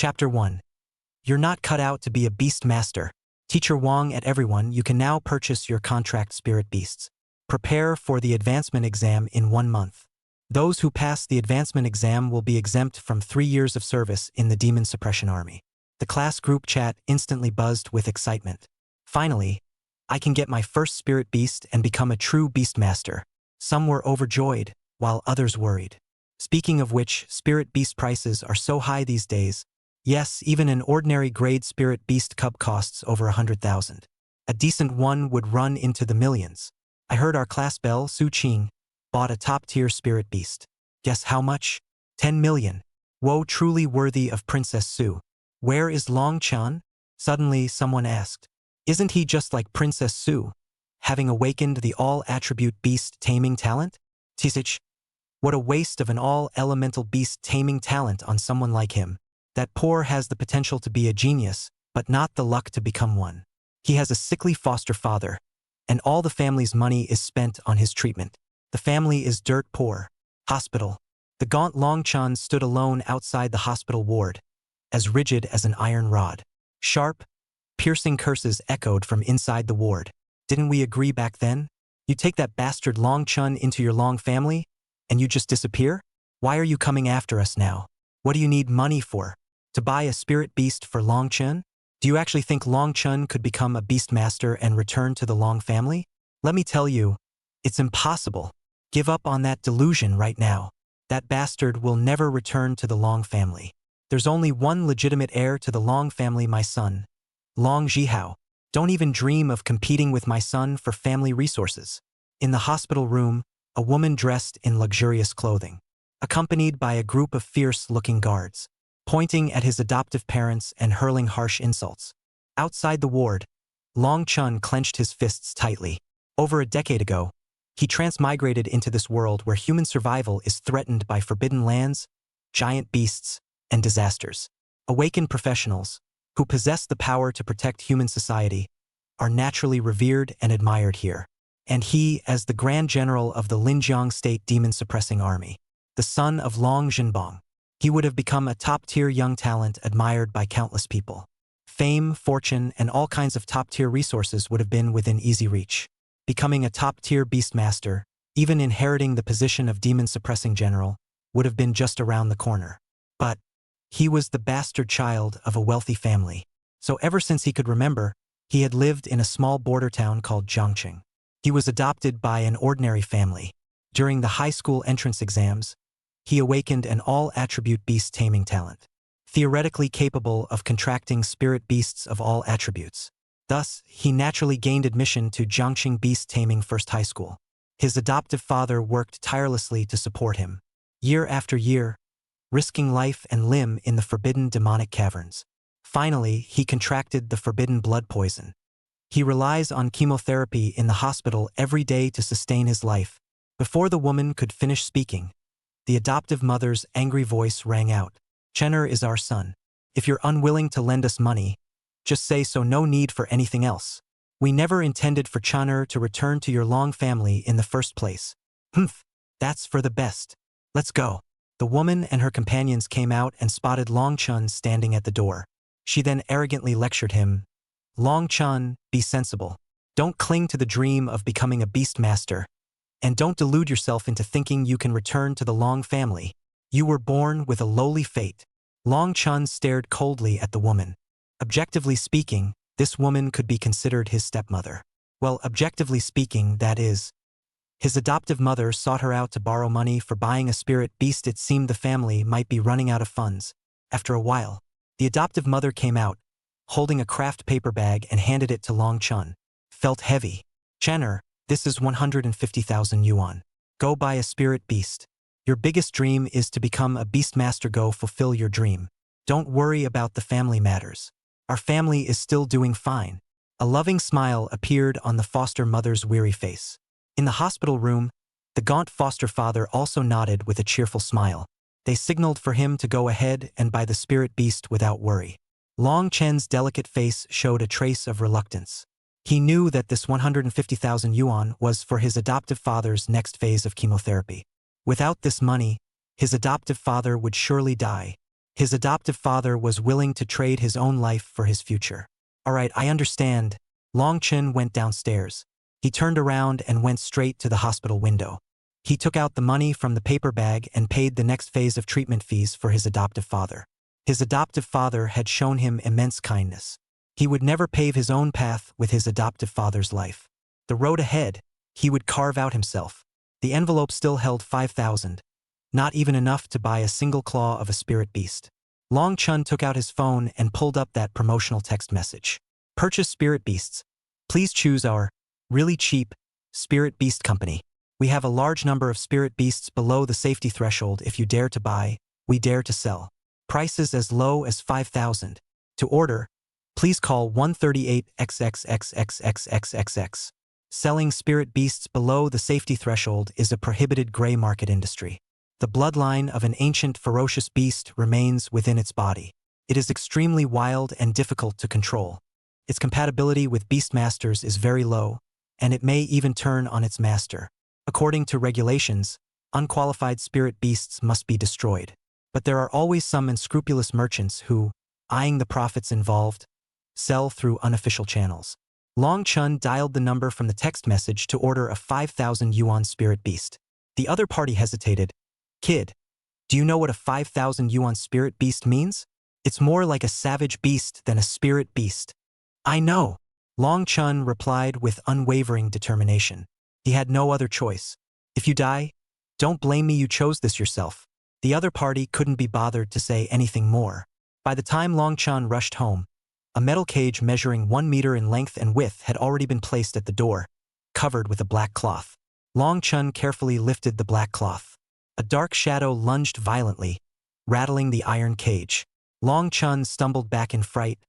Chapter 1. You're not cut out to be a beast master. Teacher Wong at everyone, you can now purchase your contract spirit beasts. Prepare for the advancement exam in 1 month. Those who pass the advancement exam will be exempt from 3 years of service in the Demon Suppression Army. The class group chat instantly buzzed with excitement. Finally, I can get my first spirit beast and become a true beast master. Some were overjoyed, while others worried. Speaking of which, spirit beast prices are so high these days. Yes, even an ordinary grade spirit beast cub costs over 100,000. A decent one would run into the millions. I heard our class belle, Su Qing, bought a top-tier spirit beast. Guess how much? 10 million. Whoa, truly worthy of Princess Su. Where is Long Chan? Suddenly someone asked. Isn't he just like Princess Su, having awakened the all-attribute beast taming talent? Tisich, what a waste of an all-elemental beast taming talent on someone like him. That poor has the potential to be a genius, but not the luck to become one. He has a sickly foster father, and all the family's money is spent on his treatment. The family is dirt poor. Hospital. The gaunt Longchan stood alone outside the hospital ward, as rigid as an iron rod. Sharp, piercing curses echoed from inside the ward. Didn't we agree back then? You take that bastard Longchun into your Long family, and you just disappear? Why are you coming after us now? What do you need money for? To buy a spirit beast for Longchun? Do you actually think Longchun could become a beast master and return to the Long family? Let me tell you, it's impossible. Give up on that delusion right now. That bastard will never return to the Long family. There's only one legitimate heir to the Long family, my son, Long Zhihao. Don't even dream of competing with my son for family resources. In the hospital room, a woman dressed in luxurious clothing, accompanied by a group of fierce-looking guards, pointing at his adoptive parents and hurling harsh insults. Outside the ward, Long Chun clenched his fists tightly. Over a decade ago, he transmigrated into this world where human survival is threatened by forbidden lands, giant beasts, and disasters. Awakened professionals, who possess the power to protect human society, are naturally revered and admired here. And he, as the Grand General of the Linjiang State Demon Suppressing Army, the son of Long Zhenbong, he would have become a top-tier young talent admired by countless people. Fame, fortune, and all kinds of top-tier resources would have been within easy reach. Becoming a top-tier beastmaster, even inheriting the position of Demon Suppressing General, would have been just around the corner. But he was the bastard child of a wealthy family, so ever since he could remember, he had lived in a small border town called Zhangqing. He was adopted by an ordinary family. During the high school entrance exams, he awakened an all-attribute beast taming talent, theoretically capable of contracting spirit beasts of all attributes. Thus, he naturally gained admission to Zhangqing Beast Taming First High School. His adoptive father worked tirelessly to support him, year after year, risking life and limb in the forbidden demonic caverns. Finally, he contracted the forbidden blood poison. He relies on chemotherapy in the hospital every day to sustain his life. Before the woman could finish speaking, the adoptive mother's angry voice rang out. Chenner is our son. If you're unwilling to lend us money, just say so. No need for anything else. We never intended for Chenner to return to your Long family in the first place. Humph, that's for the best. Let's go. The woman and her companions came out and spotted Long Chun standing at the door. She then arrogantly lectured him. Long Chun, be sensible. Don't cling to the dream of becoming a beast master. And don't delude yourself into thinking you can return to the Long family. You were born with a lowly fate. Long Chun stared coldly at the woman. Objectively speaking, this woman could be considered his stepmother. Well, objectively speaking, that is. His adoptive mother sought her out to borrow money for buying a spirit beast. It seemed the family might be running out of funds. After a while, the adoptive mother came out, holding a craft paper bag, and handed it to Long Chun. Felt heavy. Chenner, this is 150,000 yuan. Go buy a spirit beast. Your biggest dream is to become a beastmaster. Go fulfill your dream. Don't worry about the family matters. Our family is still doing fine. A loving smile appeared on the foster mother's weary face. In the hospital room, the gaunt foster father also nodded with a cheerful smile. They signaled for him to go ahead and buy the spirit beast without worry. Long Chen's delicate face showed a trace of reluctance. He knew that this 150,000 yuan was for his adoptive father's next phase of chemotherapy. Without this money, his adoptive father would surely die. His adoptive father was willing to trade his own life for his future. Alright, I understand. Long Chen went downstairs. He turned around and went straight to the hospital window. He took out the money from the paper bag and paid the next phase of treatment fees for his adoptive father. His adoptive father had shown him immense kindness. He would never pave his own path with his adoptive father's life. The road ahead, he would carve out himself. The envelope still held 5,000. Not even enough to buy a single claw of a spirit beast. Long Chun took out his phone and pulled up that promotional text message. Purchase spirit beasts. Please choose our really cheap spirit beast company. We have a large number of spirit beasts below the safety threshold. If you dare to buy, we dare to sell. Prices as low as 5,000. To order, please call 138XXXXXXXX. Selling spirit beasts below the safety threshold is a prohibited gray market industry. The bloodline of an ancient ferocious beast remains within its body. It is extremely wild and difficult to control. Its compatibility with beastmasters is very low, and it may even turn on its master. According to regulations, unqualified spirit beasts must be destroyed. But there are always some unscrupulous merchants who, eyeing the profits involved, sell through unofficial channels. Long Chun dialed the number from the text message to order a 5,000 yuan spirit beast. The other party hesitated. Kid, do you know what a 5,000 yuan spirit beast means? It's more like a savage beast than a spirit beast. I know, Long Chun replied with unwavering determination. He had no other choice. If you die, don't blame me, you chose this yourself. The other party couldn't be bothered to say anything more. By the time Long Chun rushed home, a metal cage measuring 1 meter in length and width had already been placed at the door, covered with a black cloth. Long Chun carefully lifted the black cloth. A dark shadow lunged violently, rattling the iron cage. Long Chun stumbled back in fright,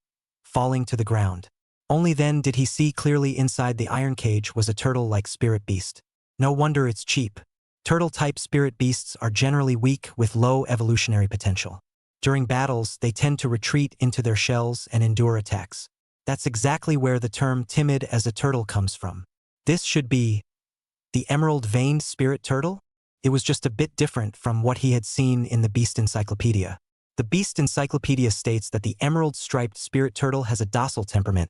falling to the ground. Only then did he see clearly inside the iron cage was a turtle-like spirit beast. No wonder it's cheap. Turtle-type spirit beasts are generally weak with low evolutionary potential. During battles, they tend to retreat into their shells and endure attacks. That's exactly where the term timid as a turtle comes from. This should be the emerald-veined spirit turtle? It was just a bit different from what he had seen in the Beast Encyclopedia. The Beast Encyclopedia states that the emerald-striped spirit turtle has a docile temperament,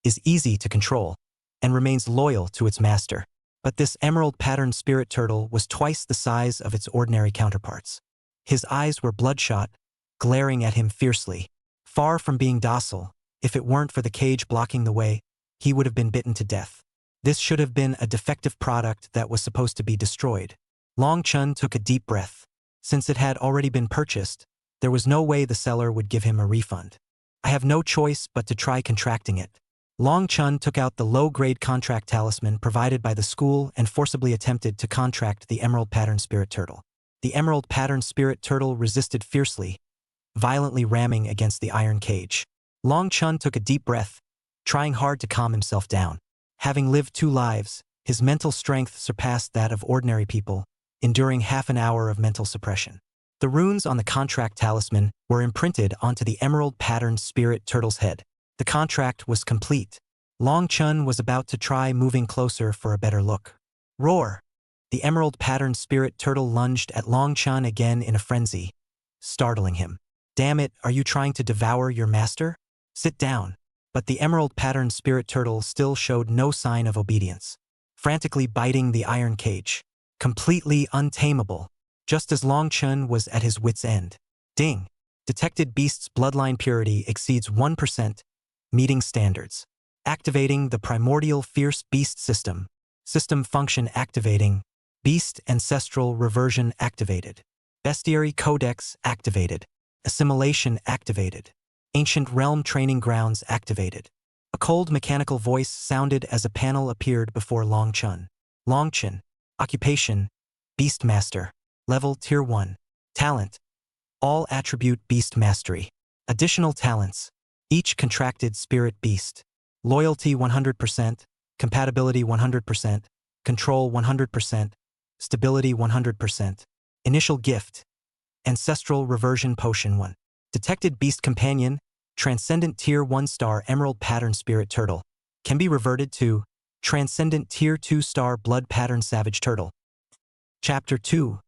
is easy to control, and remains loyal to its master. But this emerald-patterned spirit turtle was twice the size of its ordinary counterparts. His eyes were bloodshot, glaring at him fiercely. Far from being docile, if it weren't for the cage blocking the way, he would have been bitten to death. This should have been a defective product that was supposed to be destroyed. Long Chun took a deep breath. Since it had already been purchased, there was no way the seller would give him a refund. I have no choice but to try contracting it. Long Chun took out the low-grade contract talisman provided by the school and forcibly attempted to contract the emerald-patterned spirit turtle. The emerald-patterned spirit turtle resisted fiercely, violently ramming against the iron cage. Long Chun took a deep breath, trying hard to calm himself down. Having lived 2 lives, his mental strength surpassed that of ordinary people, enduring half an hour of mental suppression. The runes on the contract talisman were imprinted onto the emerald-patterned spirit turtle's head. The contract was complete. Long Chun was about to try moving closer for a better look. Roar! The emerald-patterned spirit turtle lunged at Long Chun again in a frenzy, startling him. Damn it, are you trying to devour your master? Sit down. But the emerald-patterned spirit turtle still showed no sign of obedience, frantically biting the iron cage. Completely untamable, just as Long Chun was at his wit's end. Ding! Detected beast's bloodline purity exceeds 1%, meeting standards. Activating the primordial fierce beast system. System function activating. Beast ancestral reversion activated. Bestiary codex activated. Assimilation activated. Ancient realm training grounds activated. A cold mechanical voice sounded as a panel appeared before Long Chun. Long Chun. Occupation. Beastmaster. Level Tier 1. Talent. All attribute beast mastery. Additional talents. Each contracted spirit beast. Loyalty 100%, compatibility 100%, control 100%, stability 100%. Initial gift. Ancestral reversion potion 1. Detected beast companion, transcendent tier 1 star emerald pattern spirit turtle. Can be reverted to transcendent tier 2 star blood pattern savage turtle. Chapter 2.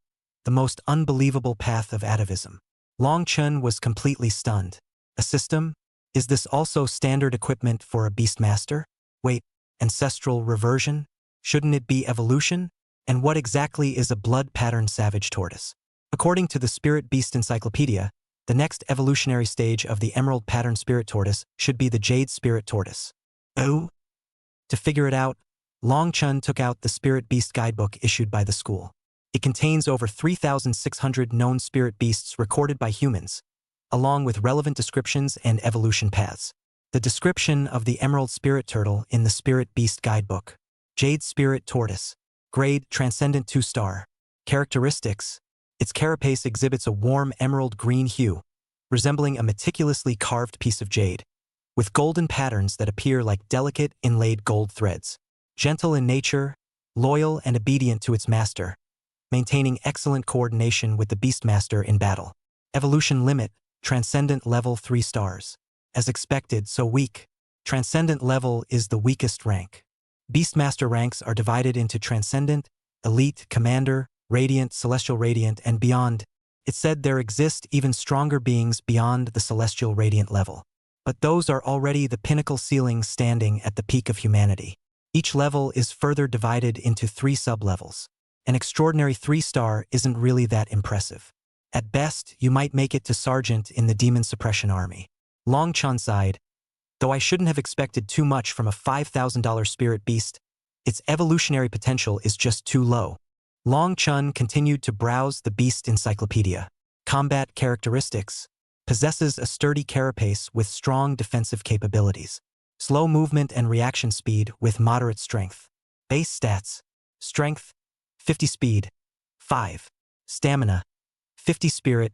The most unbelievable path of atavism. Long Chun was completely stunned. A system? Is this also standard equipment for a beastmaster? Wait, ancestral reversion? Shouldn't it be evolution? And what exactly is a blood-patterned savage tortoise? According to the Spirit Beast Encyclopedia, the next evolutionary stage of the emerald pattern spirit tortoise should be the jade spirit tortoise. Oh? To figure it out, Long Chun took out the Spirit Beast guidebook issued by the school. It contains over 3,600 known spirit beasts recorded by humans, along with relevant descriptions and evolution paths. The description of the emerald spirit turtle in the Spirit Beast guidebook. Jade spirit tortoise. Grade Transcendent 2-star. Characteristics. Its carapace exhibits a warm emerald green hue, resembling a meticulously carved piece of jade, with golden patterns that appear like delicate inlaid gold threads. Gentle in nature, loyal and obedient to its master, maintaining excellent coordination with the Beastmaster in battle. Evolution limit, Transcendent level 3 stars. As expected, so weak. Transcendent level is the weakest rank. Beastmaster ranks are divided into Transcendent, Elite, Commander, Radiant, Celestial Radiant, and beyond. It said there exist even stronger beings beyond the Celestial Radiant level. But those are already the pinnacle ceilings standing at the peak of humanity. Each level is further divided into 3 sub-levels. An extraordinary 3-star isn't really that impressive. At best, you might make it to Sergeant in the Demon Suppression Army. Long Chun sighed. Though I shouldn't have expected too much from a $5,000 spirit beast, its evolutionary potential is just too low. Long Chun continued to browse the Beast Encyclopedia. Combat characteristics. Possesses a sturdy carapace with strong defensive capabilities. Slow movement and reaction speed with moderate strength. Base stats. Strength, 50 speed, 5. Stamina, 50 spirit,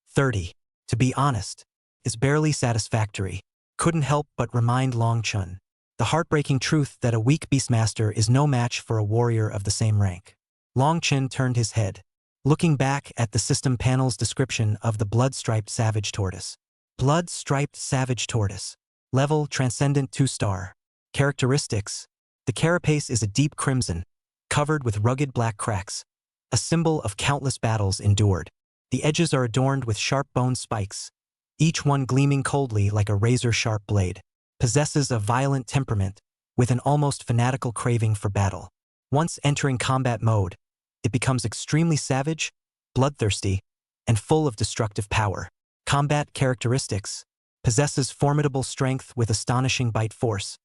30. To be honest, is barely satisfactory. Couldn't help but remind Long Chun the heartbreaking truth that a weak beastmaster is no match for a warrior of the same rank. Long Chun turned his head, looking back at the system panel's description of the blood-striped savage tortoise. Blood-striped savage tortoise. Level Transcendent 2-star. Characteristics. The carapace is a deep crimson, covered with rugged black cracks, a symbol of countless battles endured. The edges are adorned with sharp bone spikes, each one gleaming coldly like a razor-sharp blade. Possesses a violent temperament, with an almost fanatical craving for battle. Once entering combat mode, it becomes extremely savage, bloodthirsty, and full of destructive power. Combat characteristics. Possesses formidable strength with astonishing bite force,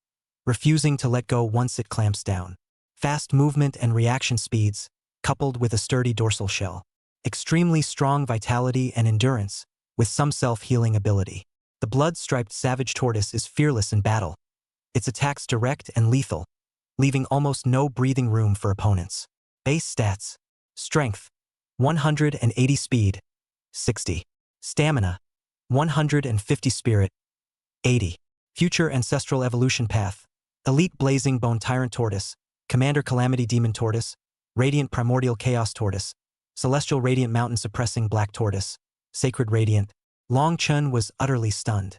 refusing to let go once it clamps down. Fast movement and reaction speeds, coupled with a sturdy dorsal shell. Extremely strong vitality and endurance, with some self-healing ability. The blood-striped savage tortoise is fearless in battle. Its attacks direct and lethal, leaving almost no breathing room for opponents. Base stats. Strength, 180 speed, 60. Stamina, 150 spirit, 80. Future Ancestral Evolution Path. Elite Blazing Bone Tyrant Tortoise, Commander Calamity Demon Tortoise, Radiant Primordial Chaos Tortoise, Celestial Radiant Mountain Suppressing Black Tortoise, Sacred Radiant. Long Chun was utterly stunned.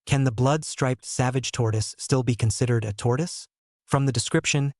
Can the blood-striped savage tortoise still be considered a tortoise? From the description,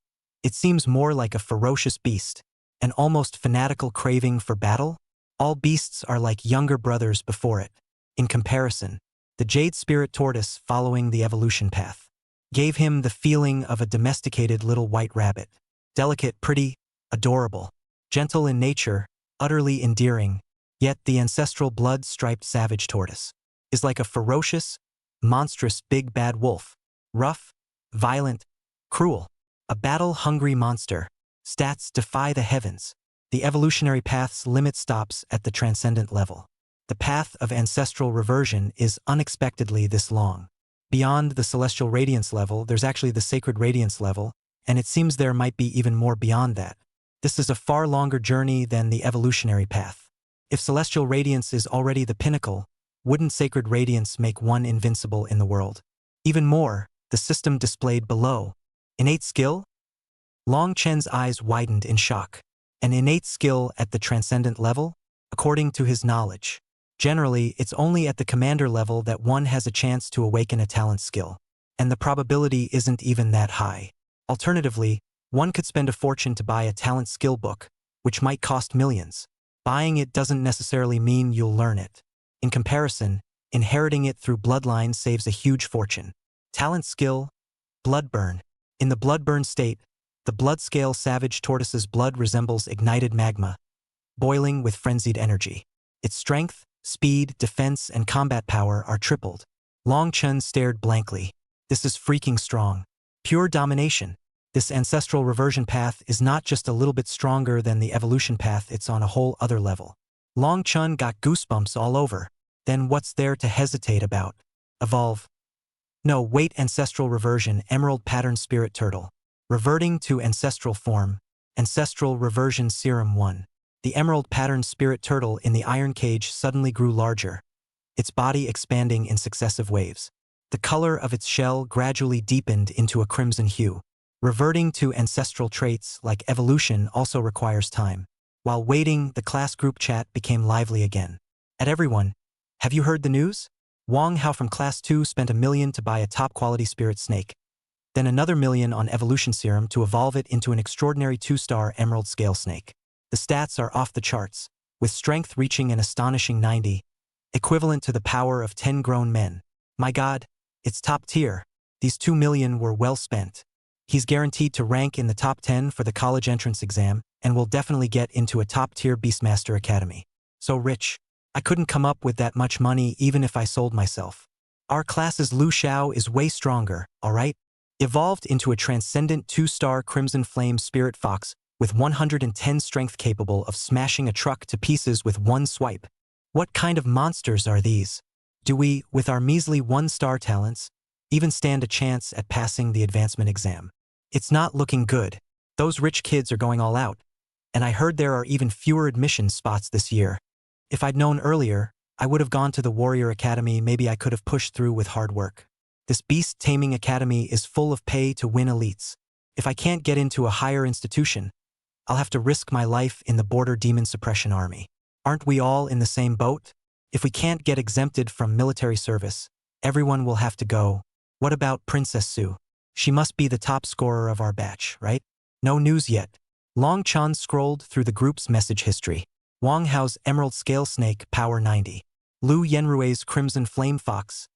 it seems more like a ferocious beast, an almost fanatical craving for battle. All beasts are like younger brothers before it. In comparison, the jade spirit tortoise, following the evolution path, gave him the feeling of a domesticated little white rabbit. Delicate, pretty, adorable, gentle in nature, utterly endearing. Yet the ancestral blood-striped savage tortoise is like a ferocious, monstrous big bad wolf. Rough, violent, cruel. A battle-hungry monster. Stats defy the heavens. The evolutionary path's limit stops at the transcendent level. The path of ancestral reversion is unexpectedly this long. Beyond the celestial radiance level, there's actually the sacred radiance level, and it seems there might be even more beyond that. This is a far longer journey than the evolutionary path. If celestial radiance is already the pinnacle, wouldn't sacred radiance make one invincible in the world? Even more, the system displayed below. Innate skill? Long Chen's eyes widened in shock. An innate skill at the transcendent level? According to his knowledge, generally it's only at the commander level that one has a chance to awaken a talent skill, and the probability isn't even that high. Alternatively, one could spend a fortune to buy a talent skill book, which might cost millions. Buying it doesn't necessarily mean you'll learn it. In comparison, inheriting it through bloodline saves a huge fortune. Talent skill, Bloodburn. In the bloodburn state, the blood-scale savage tortoise's blood resembles ignited magma, boiling with frenzied energy. Its strength, speed, defense, and combat power are tripled. Long Chun stared blankly. This is freaking strong. Pure domination. This ancestral reversion path is not just a little bit stronger than the evolution path, it's on a whole other level. Long Chun got goosebumps all over. Then what's there to hesitate about? Evolve. No, wait, ancestral reversion, emerald pattern spirit turtle. Reverting to ancestral form. Ancestral reversion serum 1. The emerald pattern spirit turtle in the iron cage suddenly grew larger, its body expanding in successive waves. The color of its shell gradually deepened into a crimson hue. Reverting to ancestral traits like evolution also requires time. While waiting, the class group chat became lively again. At everyone, have you heard the news? Wang Hao from Class 2 spent $1 million to buy a top-quality spirit snake, then another $1 million on evolution serum to evolve it into an extraordinary 2-star emerald scale snake. The stats are off the charts, with strength reaching an astonishing 90, equivalent to the power of 10 grown men. My God, it's top tier. These $2 million were well spent. He's guaranteed to rank in the top 10 for the college entrance exam and will definitely get into a top-tier Beastmaster Academy. So rich. I couldn't come up with that much money even if I sold myself. Our class's Lu Xiao is way stronger, alright? Evolved into a transcendent 2-star Crimson Flame Spirit Fox with 110 strength capable of smashing a truck to pieces with one swipe. What kind of monsters are these? Do we, with our measly 1-star talents, even stand a chance at passing the advancement exam? It's not looking good. Those rich kids are going all out. And I heard there are even fewer admission spots this year. If I'd known earlier, I would have gone to the Warrior Academy. Maybe I could have pushed through with hard work. This Beast Taming Academy is full of pay-to-win elites. If I can't get into a higher institution, I'll have to risk my life in the Border Demon Suppression Army. Aren't we all in the same boat? If we can't get exempted from military service, everyone will have to go. What about Princess Sue? She must be the top scorer of our batch, right? No news yet. Long Chan scrolled through the group's message history. Wang Hao's Emerald Scale Snake, power 90. Lu Yenrui's Crimson Flame Fox,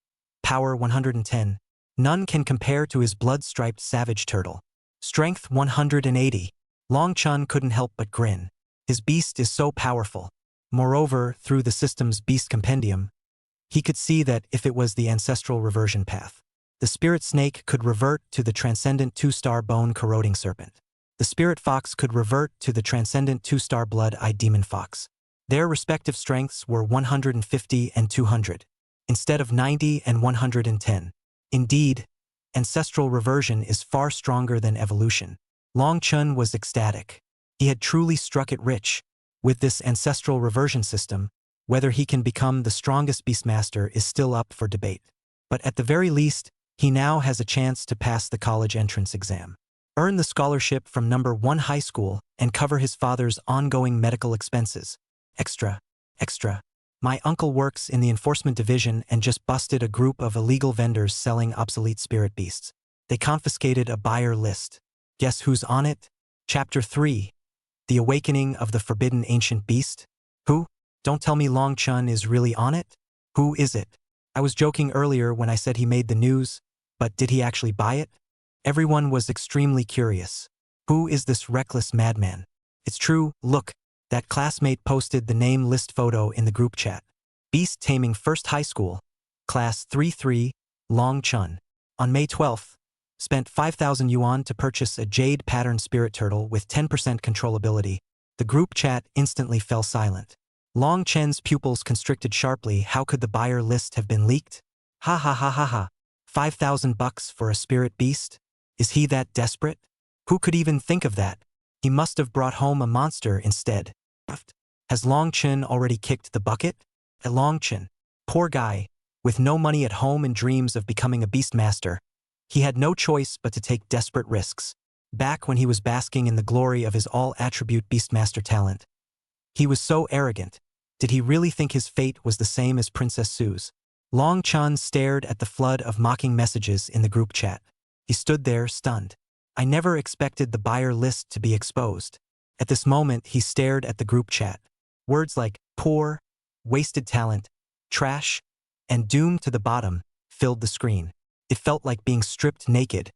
power 110. None can compare to his blood-striped Savage Turtle. Strength 180. Long Chun couldn't help but grin. His beast is so powerful. Moreover, through the system's Beast Compendium, he could see that if it was the ancestral reversion path, the Spirit Snake could revert to the transcendent 2-star Bone-Corroding Serpent. The Spirit Fox could revert to the transcendent 2-star Blood-Eyed Demon Fox. Their respective strengths were 150 and 200, instead of 90 and 110. Indeed, ancestral reversion is far stronger than evolution. Long Chun was ecstatic. He had truly struck it rich. With this ancestral reversion system, whether he can become the strongest Beastmaster is still up for debate. But at the very least, he now has a chance to pass the college entrance exam, earn the scholarship from number 1 high school, and cover his father's ongoing medical expenses. Extra. My uncle works in the enforcement division and just busted a group of illegal vendors selling obsolete spirit beasts. They confiscated a buyer list. Guess who's on it? Chapter 3. The Awakening of the Forbidden Ancient Beast? Who? Don't tell me Long Chun is really on it? Who is it? I was joking earlier when I said he made the news, but did he actually buy it? Everyone was extremely curious. Who is this reckless madman? It's true, look, that classmate posted the name list photo in the group chat. Beast Taming First High School, Class 3-3, Long Chun. On May 12th, spent 5,000 yuan to purchase a jade pattern spirit turtle with 10% controllability. The group chat instantly fell silent. Long Chen's pupils constricted sharply. How could the buyer list have been leaked? Ha ha ha ha ha. 5,000 bucks for a spirit beast? Is he that desperate? Who could even think of that? He must have brought home a monster instead. Has Long Chen already kicked the bucket? Long Chen, poor guy, with no money at home and dreams of becoming a beastmaster, he had no choice but to take desperate risks. Back when he was basking in the glory of his all-attribute beastmaster talent, he was so arrogant. Did he really think his fate was the same as Princess Sue's? Long Chan stared at the flood of mocking messages in the group chat. He stood there, stunned. I never expected the buyer list to be exposed. At this moment, he stared at the group chat. Words like poor, wasted talent, trash, and doomed to the bottom filled the screen. It felt like being stripped naked,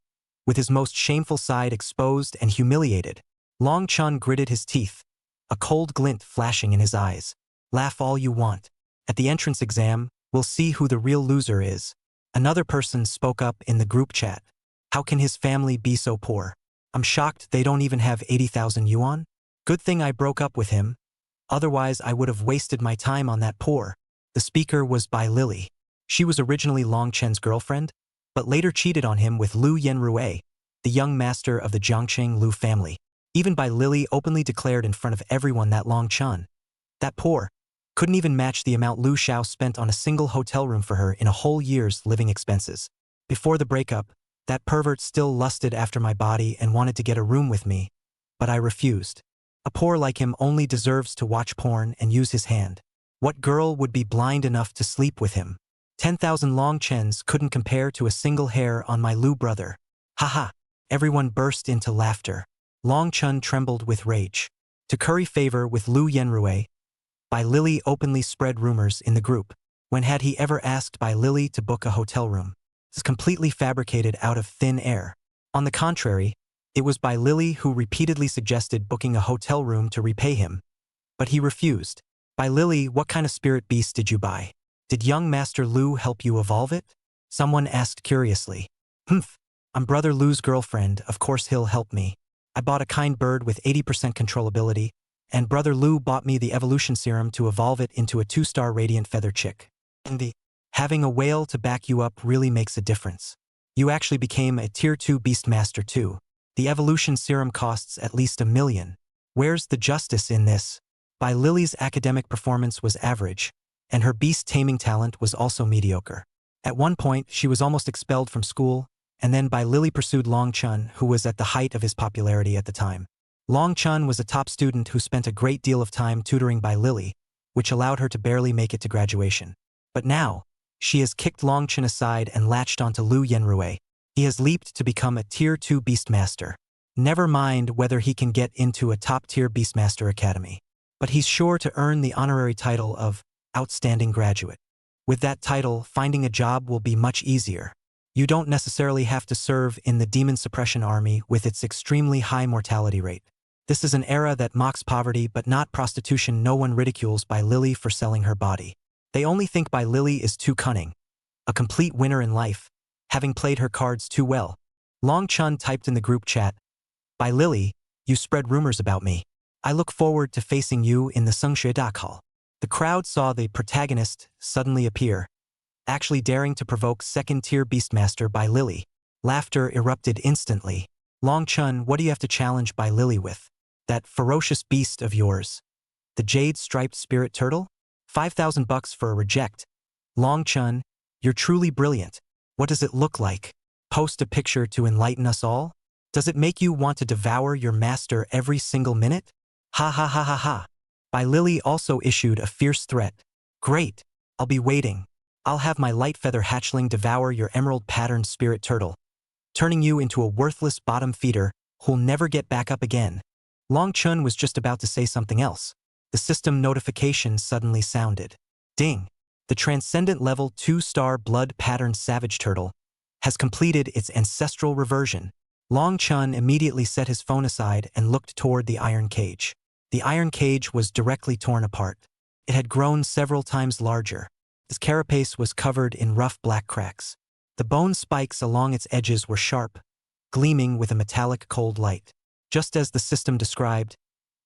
with his most shameful side exposed and humiliated. Long Chun gritted his teeth, a cold glint flashing in his eyes. Laugh all you want. At the entrance exam, we'll see who the real loser is. Another person spoke up in the group chat. How can his family be so poor? I'm shocked they don't even have 80,000 yuan. Good thing I broke up with him. Otherwise I would have wasted my time on that poor. The speaker was Bai Lily. She was originally Long Chen's girlfriend, but later cheated on him with Lu Yenrui, the young master of the Jiangqing Lu family. Even Bai Lily openly declared in front of everyone that Long Chun, that poor, couldn't even match the amount Lu Xiao spent on a single hotel room for her in a whole year's living expenses. Before the breakup, that pervert still lusted after my body and wanted to get a room with me, but I refused. A poor like him only deserves to watch porn and use his hand. What girl would be blind enough to sleep with him? 10,000 Long Chens couldn't compare to a single hair on my Lu brother. Haha! Everyone burst into laughter. Long Chun trembled with rage. To curry favor with Lu Yenrui, Bai Lily openly spread rumors in the group. When had he ever asked Bai Lily to book a hotel room? It's completely fabricated out of thin air. On the contrary, it was Bai Lily who repeatedly suggested booking a hotel room to repay him. But he refused. Bai Lily, what kind of spirit beast did you buy? Did young Master Lu help you evolve it? Someone asked curiously. Humph, I'm Brother Lu's girlfriend, of course he'll help me. I bought a kind bird with 80% controllability, and Brother Lu bought me the evolution serum to evolve it into a 2-star radiant feather chick. And having a whale to back you up really makes a difference. You actually became a Tier 2 Beastmaster too. The evolution serum costs at least $1 million. Where's the justice in this? Bai Lily's academic performance was average, and her beast-taming talent was also mediocre. At one point, she was almost expelled from school, and then Bai Lily pursued Long Chun, who was at the height of his popularity at the time. Long Chun was a top student who spent a great deal of time tutoring Bai Lily, which allowed her to barely make it to graduation. But now, she has kicked Long Chun aside and latched onto Lu Yenrui. He has leaped to become a Tier 2 Beastmaster. Never mind whether he can get into a top-tier Beastmaster Academy. But he's sure to earn the honorary title of Outstanding Graduate. With that title, finding a job will be much easier. You don't necessarily have to serve in the Demon Suppression Army with its extremely high mortality rate. This is an era that mocks poverty but not prostitution. No one ridicules Bai Lily for selling her body. They only think Bai Lily is too cunning. A complete winner in life, having played her cards too well. Long Chun typed in the group chat, Bai Lily, you spread rumors about me. I look forward to facing you in the Sungshui Dak Hall. The crowd saw the protagonist suddenly appear, actually daring to provoke second-tier Beastmaster Bai Lily. Laughter erupted instantly. Long Chun, what do you have to challenge Bai Lily with? That ferocious beast of yours. The jade-striped spirit turtle? 5,000 bucks for a reject. Long Chun, you're truly brilliant. What does it look like? Post a picture to enlighten us all? Does it make you want to devour your master every single minute? Ha ha ha ha ha. Bai Lily also issued a fierce threat. Great. I'll be waiting. I'll have my light feather hatchling devour your emerald-patterned spirit turtle, turning you into a worthless bottom feeder who'll never get back up again. Long Chun was just about to say something else. The system notification suddenly sounded. Ding! The Transcendent Level 2-star blood-patterned savage turtle has completed its ancestral reversion. Long Chun immediately set his phone aside and looked toward the iron cage. The iron cage was directly torn apart. It had grown several times larger. Its carapace was covered in rough black cracks. The bone spikes along its edges were sharp, gleaming with a metallic cold light. Just as the system described,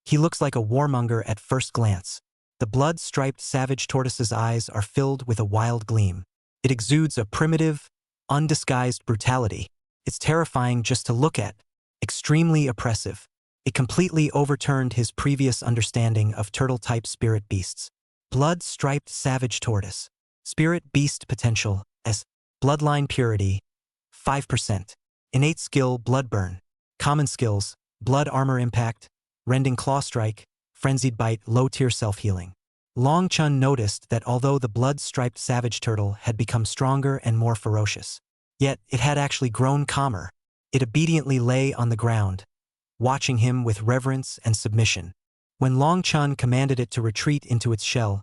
he looks like a warmonger at first glance. The blood-striped savage tortoise's eyes are filled with a wild gleam. It exudes a primitive, undisguised brutality. It's terrifying just to look at, extremely oppressive. It completely overturned his previous understanding of turtle-type spirit beasts. Blood-striped savage tortoise. Spirit beast potential, S. Bloodline purity, 5%. Innate skill, blood burn. Common skills, blood armor impact, rending claw strike, frenzied bite, low-tier self-healing. Long Chun noticed that although the blood-striped savage turtle had become stronger and more ferocious, yet it had actually grown calmer. It obediently lay on the ground, watching him with reverence and submission. When Long Chun commanded it to retreat into its shell,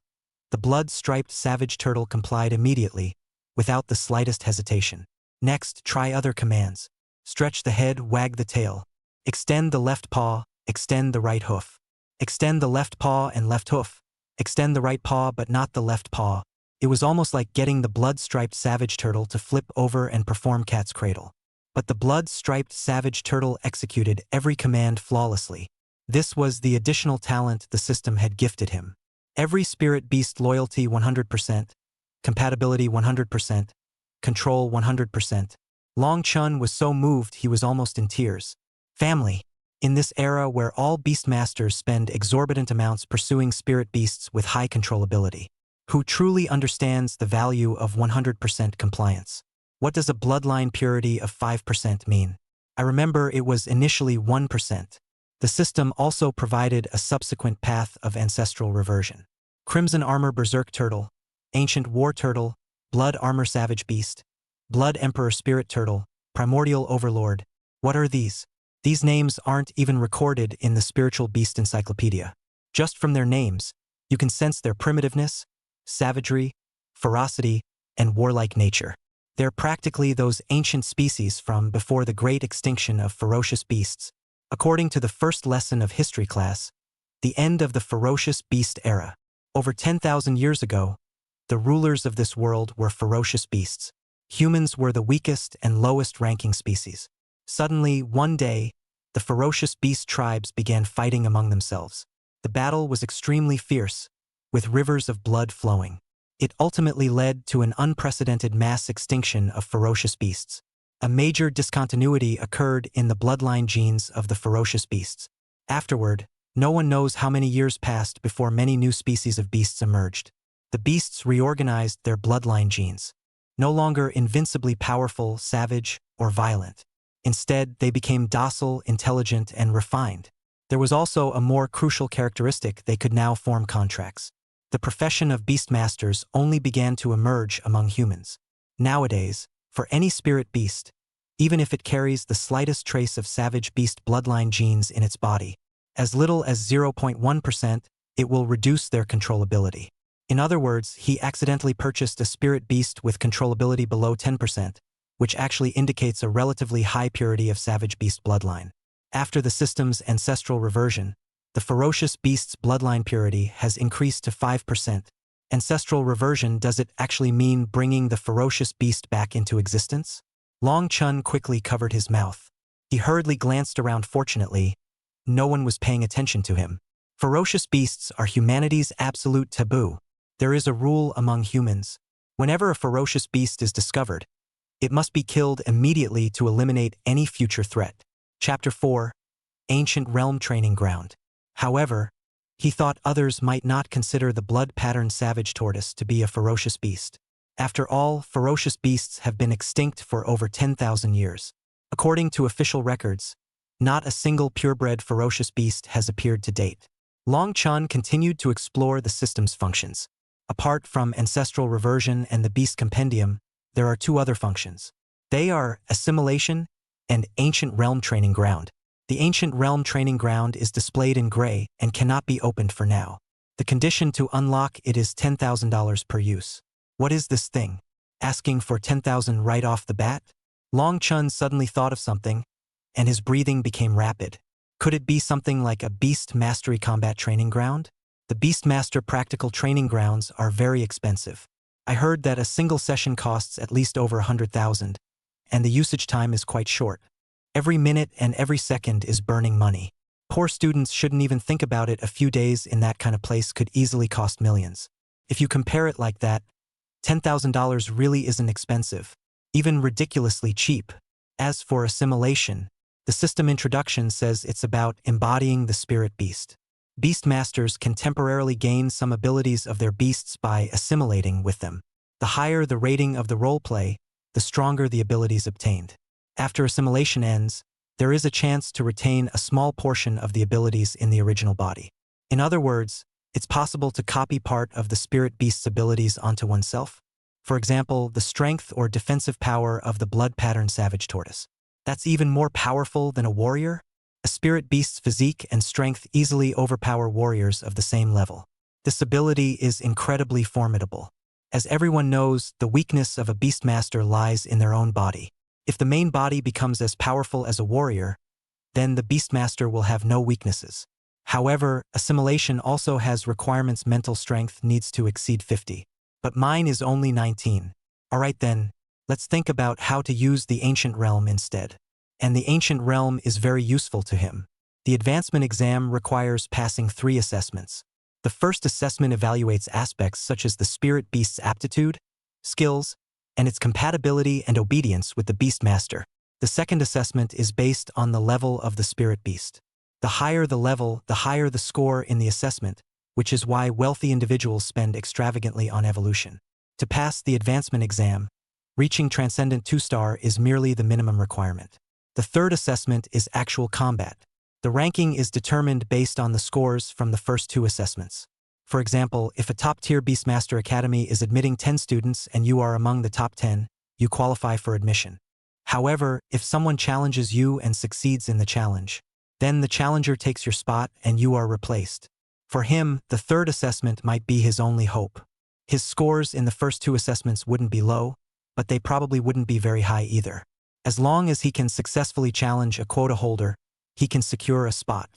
the blood-striped savage turtle complied immediately, without the slightest hesitation. Next, try other commands. Stretch the head, wag the tail. Extend the left paw, extend the right hoof. Extend the left paw and left hoof. Extend the right paw but not the left paw. It was almost like getting the blood-striped savage turtle to flip over and perform cat's cradle. But the blood-striped savage turtle executed every command flawlessly. This was the additional talent the system had gifted him. Every spirit beast: loyalty 100%, compatibility 100%, control 100%. Long Chun was so moved he was almost in tears. Family. In this era where all beastmasters spend exorbitant amounts pursuing spirit beasts with high controllability, who truly understands the value of 100% compliance? What does a bloodline purity of 5% mean? I remember it was initially 1%. The system also provided a subsequent path of ancestral reversion. Crimson Armor Berserk Turtle, Ancient War Turtle, Blood Armor Savage Beast, Blood Emperor Spirit Turtle, Primordial Overlord. What are these? These names aren't even recorded in the Spiritual Beast Encyclopedia. Just from their names, you can sense their primitiveness, savagery, ferocity, and warlike nature. They're practically those ancient species from before the great extinction of ferocious beasts. According to the first lesson of history class, the end of the ferocious beast era. Over 10,000 years ago, the rulers of this world were ferocious beasts. Humans were the weakest and lowest ranking species. Suddenly, one day, the ferocious beast tribes began fighting among themselves. The battle was extremely fierce, with rivers of blood flowing. It ultimately led to an unprecedented mass extinction of ferocious beasts. A major discontinuity occurred in the bloodline genes of the ferocious beasts. Afterward, no one knows how many years passed before many new species of beasts emerged. The beasts reorganized their bloodline genes. No longer invincibly powerful, savage, or violent. Instead, they became docile, intelligent, and refined. There was also a more crucial characteristic: they could now form contracts. The profession of beastmasters only began to emerge among humans. Nowadays, for any spirit beast, even if it carries the slightest trace of savage beast bloodline genes in its body, as little as 0.1%, it will reduce their controllability. In other words, he accidentally purchased a spirit beast with controllability below 10%, which actually indicates a relatively high purity of savage beast bloodline. After the system's ancestral reversion, the ferocious beast's bloodline purity has increased to 5%. Ancestral reversion, does it actually mean bringing the ferocious beast back into existence? Long Chun quickly covered his mouth. He hurriedly glanced around. Fortunately, no one was paying attention to him. Ferocious beasts are humanity's absolute taboo. There is a rule among humans. Whenever a ferocious beast is discovered, it must be killed immediately to eliminate any future threat. Chapter 4. Ancient Realm Training Ground. However, he thought others might not consider the blood-patterned savage tortoise to be a ferocious beast. After all, ferocious beasts have been extinct for over 10,000 years. According to official records, not a single purebred ferocious beast has appeared to date. Long Chun continued to explore the system's functions. Apart from ancestral reversion and the beast compendium, there are two other functions. They are assimilation and ancient realm training ground. The ancient realm training ground is displayed in gray and cannot be opened for now. The condition to unlock it is $10,000 per use. What is this thing? Asking for 10,000 right off the bat? Long Chun suddenly thought of something, and his breathing became rapid. Could it be something like a beast mastery combat training ground? The Beastmaster practical training grounds are very expensive. I heard that a single session costs at least over 100,000, and the usage time is quite short. Every minute and every second is burning money. Poor students shouldn't even think about it. A few days in that kind of place could easily cost millions. If you compare it like that, $10,000 really isn't expensive, even ridiculously cheap. As for assimilation, the system introduction says it's about embodying the spirit beast. Beastmasters can temporarily gain some abilities of their beasts by assimilating with them. The higher the rating of the roleplay, the stronger the abilities obtained. After assimilation ends, there is a chance to retain a small portion of the abilities in the original body. In other words, it's possible to copy part of the spirit beast's abilities onto oneself. For example, the strength or defensive power of the blood-patterned savage tortoise. That's even more powerful than a warrior? A spirit beast's physique and strength easily overpower warriors of the same level. This ability is incredibly formidable. As everyone knows, the weakness of a beastmaster lies in their own body. If the main body becomes as powerful as a warrior, then the beastmaster will have no weaknesses. However, assimilation also has requirements. Mental strength needs to exceed 50. But mine is only 19. Alright then, let's think about how to use the ancient realm instead. And the ancient realm is very useful to him. The advancement exam requires passing 3 assessments. The first assessment evaluates aspects such as the spirit beast's aptitude, skills, and its compatibility and obedience with the beastmaster. The second assessment is based on the level of the spirit beast. The higher the level, the higher the score in the assessment, which is why wealthy individuals spend extravagantly on evolution. To pass the advancement exam, reaching Transcendent 2-star is merely the minimum requirement. The third assessment is actual combat. The ranking is determined based on the scores from the first 2 assessments. For example, if a top-tier Beastmaster Academy is admitting 10 students and you are among the top 10, you qualify for admission. However, if someone challenges you and succeeds in the challenge, then the challenger takes your spot and you are replaced. For him, the third assessment might be his only hope. His scores in the first 2 assessments wouldn't be low, but they probably wouldn't be very high either. As long as he can successfully challenge a quota holder, he can secure a spot.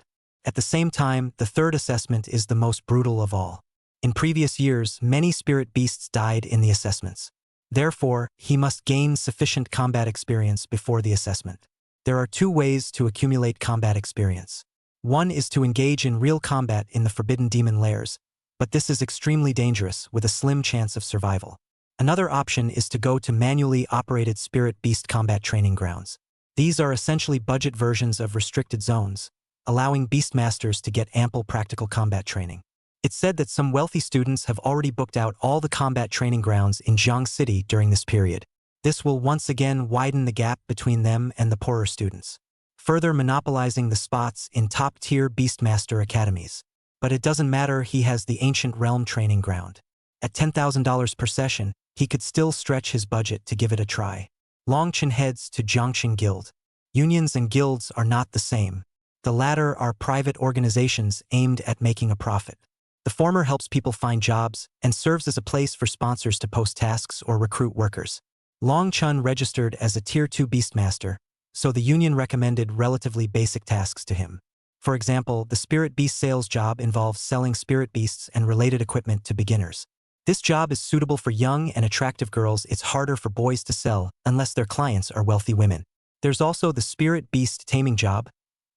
At the same time, the third assessment is the most brutal of all. In previous years, many spirit beasts died in the assessments. Therefore, he must gain sufficient combat experience before the assessment. There are 2 ways to accumulate combat experience. One is to engage in real combat in the Forbidden Demon Lairs, but this is extremely dangerous with a slim chance of survival. Another option is to go to manually operated spirit beast combat training grounds. These are essentially budget versions of restricted zones, allowing beastmasters to get ample practical combat training. It's said that some wealthy students have already booked out all the combat training grounds in Jiang City during this period. This will once again widen the gap between them and the poorer students, further monopolizing the spots in top-tier beastmaster academies. But it doesn't matter, he has the Ancient Realm training ground. At $10,000 per session, he could still stretch his budget to give it a try. Longchen heads to Jiangxin Guild. Unions and guilds are not the same. The latter are private organizations aimed at making a profit. The former helps people find jobs and serves as a place for sponsors to post tasks or recruit workers. Longchen registered as a Tier 2 Beastmaster, so the union recommended relatively basic tasks to him. For example, the Spirit Beast sales job involves selling spirit beasts and related equipment to beginners. This job is suitable for young and attractive girls. It's harder for boys to sell unless their clients are wealthy women. There's also the Spirit Beast taming job,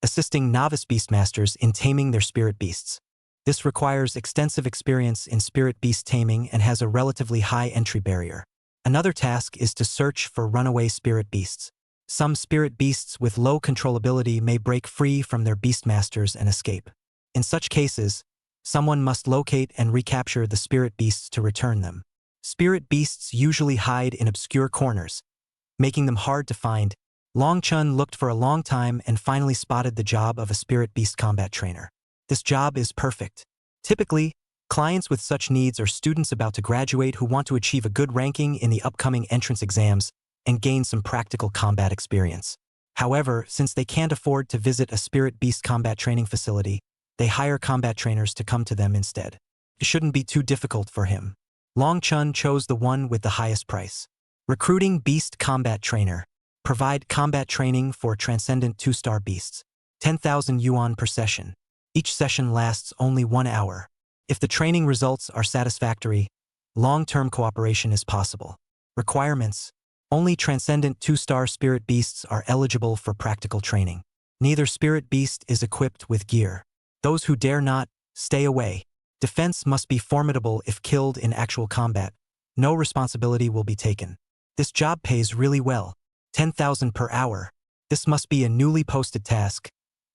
assisting novice beastmasters in taming their spirit beasts. This requires extensive experience in spirit beast taming and has a relatively high entry barrier. Another task is to search for runaway spirit beasts. Some spirit beasts with low controllability may break free from their beastmasters and escape. In such cases, someone must locate and recapture the spirit beasts to return them. Spirit beasts usually hide in obscure corners, making them hard to find. Longchen looked for a long time and finally spotted the job of a spirit beast combat trainer. This job is perfect. Typically, clients with such needs are students about to graduate who want to achieve a good ranking in the upcoming entrance exams and gain some practical combat experience. However, since they can't afford to visit a spirit beast combat training facility, they hire combat trainers to come to them instead. It shouldn't be too difficult for him. Longchen chose the one with the highest price. Recruiting Beast Combat Trainer. Provide combat training for Transcendent 2-star beasts. 10,000 yuan per session. Each session lasts only 1 hour. If the training results are satisfactory, long-term cooperation is possible. Requirements. Only Transcendent 2-star spirit beasts are eligible for practical training. Neither spirit beast is equipped with gear. Those who dare not, stay away. Defense must be formidable if killed in actual combat. No responsibility will be taken. This job pays really well. 10,000 per hour. This must be a newly posted task.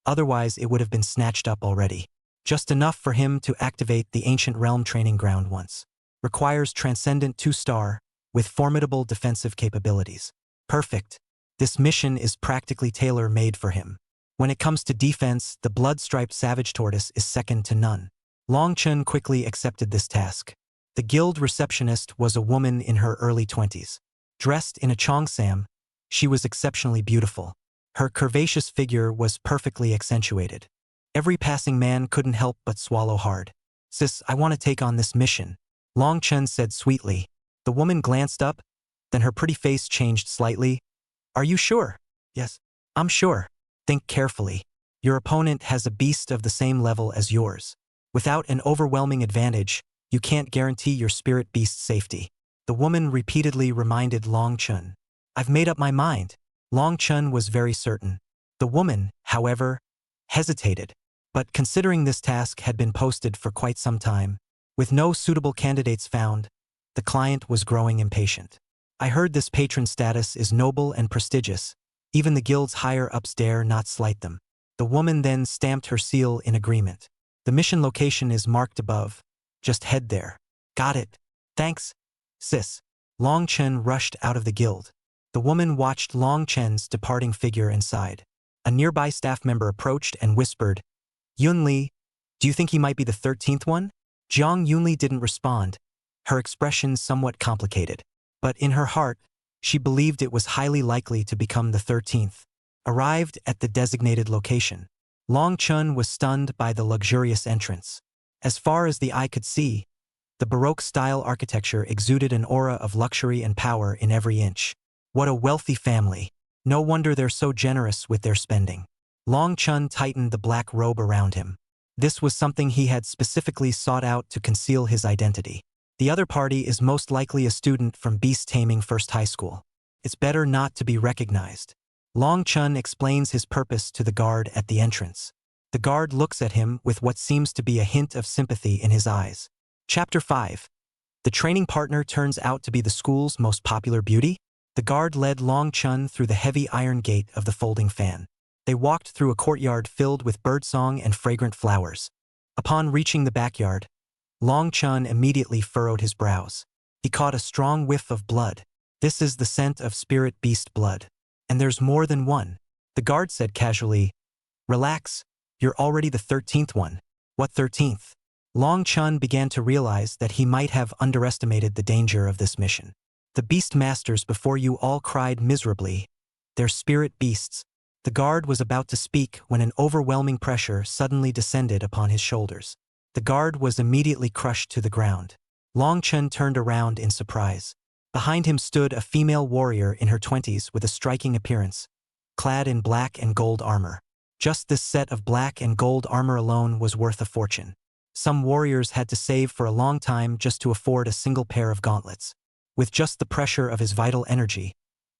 Otherwise, it would have been snatched up already. Just enough for him to activate the Ancient Realm training ground once. Requires Transcendent 2-star, with formidable defensive capabilities. Perfect. This mission is practically tailor-made for him. When it comes to defense, the blood-striped savage tortoise is second to none. Longchen quickly accepted this task. The guild receptionist was a woman in her early 20s. Dressed in a cheongsam, she was exceptionally beautiful. Her curvaceous figure was perfectly accentuated. Every passing man couldn't help but swallow hard. "Sis, I want to take on this mission," Long Chen said sweetly. The woman glanced up, then her pretty face changed slightly. "Are you sure?" "Yes, I'm sure. Think carefully. Your opponent has a beast of the same level as yours. Without an overwhelming advantage, you can't guarantee your spirit beast's safety." The woman repeatedly reminded Long Chen. "I've made up my mind." Long Chen was very certain. The woman, however, hesitated. But considering this task had been posted for quite some time, with no suitable candidates found, the client was growing impatient. "I heard this patron status is noble and prestigious. Even the guild's higher-ups dare not slight them." The woman then stamped her seal in agreement. "The mission location is marked above. Just head there." "Got it. Thanks, sis." Long Chen rushed out of the guild. The woman watched Long Chen's departing figure and sighed. A nearby staff member approached and whispered, "Yunli, do you think he might be the 13th one?" Jiang Yunli didn't respond, her expression somewhat complicated. But in her heart, she believed it was highly likely to become the 13th. Arrived at the designated location, Long Chen was stunned by the luxurious entrance. As far as the eye could see, the Baroque-style architecture exuded an aura of luxury and power in every inch. What a wealthy family. No wonder they're so generous with their spending. Long Chen tightened the black robe around him. This was something he had specifically sought out to conceal his identity. The other party is most likely a student from Beast Taming First High School. It's better not to be recognized. Long Chen explains his purpose to the guard at the entrance. The guard looks at him with what seems to be a hint of sympathy in his eyes. Chapter 5. The training partner turns out to be the school's most popular beauty? The guard led Long Chen through the heavy iron gate of the folding fan. They walked through a courtyard filled with birdsong and fragrant flowers. Upon reaching the backyard, Long Chen immediately furrowed his brows. He caught a strong whiff of blood. "This is the scent of spirit beast blood. And there's more than one." The guard said casually, "Relax, you're already the 13th one." "What 13th? Long Chen began to realize that he might have underestimated the danger of this mission. "The beast masters before you all cried miserably. They're spirit beasts." The guard was about to speak when an overwhelming pressure suddenly descended upon his shoulders. The guard was immediately crushed to the ground. Long Chen turned around in surprise. Behind him stood a female warrior in her 20s with a striking appearance, clad in black and gold armor. Just this set of black and gold armor alone was worth a fortune. Some warriors had to save for a long time just to afford a single pair of gauntlets. With just the pressure of his vital energy,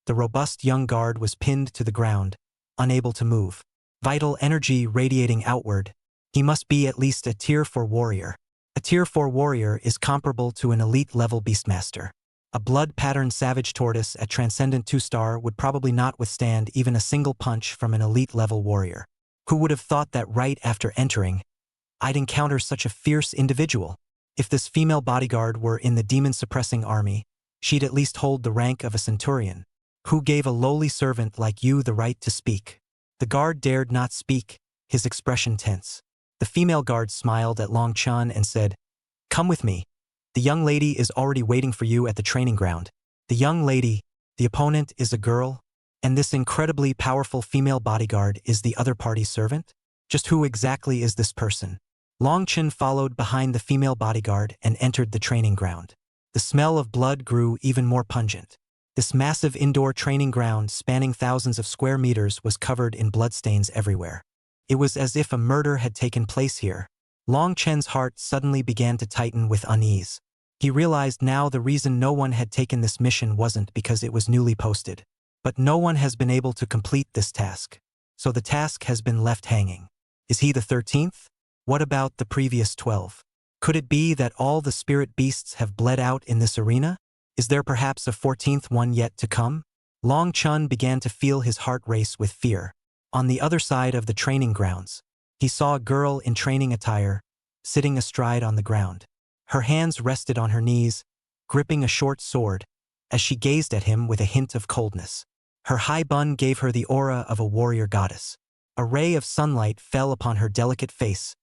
the robust young guard was pinned to the ground, unable to move. Vital energy radiating outward, he must be at least a Tier 4 warrior. A Tier 4 warrior is comparable to an elite-level beastmaster. A blood-patterned savage tortoise at Transcendent 2-star would probably not withstand even a single punch from an elite-level warrior. Who would have thought that right after entering, I'd encounter such a fierce individual? If this female bodyguard were in the demon-suppressing army, she'd at least hold the rank of a centurion. Who gave a lowly servant like you the right to speak? The guard dared not speak, his expression tense. The female guard smiled at Long Chen and said, "Come with me. The young lady is already waiting for you at the training ground." The young lady, the opponent, is a girl, and this incredibly powerful female bodyguard is the other party's servant? Just who exactly is this person? Long Chen followed behind the female bodyguard and entered the training ground. The smell of blood grew even more pungent. This massive indoor training ground spanning thousands of square meters was covered in bloodstains everywhere. It was as if a murder had taken place here. Long Chen's heart suddenly began to tighten with unease. He realized now the reason no one had taken this mission wasn't because it was newly posted. But no one has been able to complete this task. So the task has been left hanging. Is he the 13th? What about the previous 12? Could it be that all the spirit beasts have bled out in this arena? Is there perhaps a 14th one yet to come? Long Chen began to feel his heart race with fear. On the other side of the training grounds, he saw a girl in training attire, sitting astride on the ground. Her hands rested on her knees, gripping a short sword, as she gazed at him with a hint of coldness. Her high bun gave her the aura of a warrior goddess. A ray of sunlight fell upon her delicate face,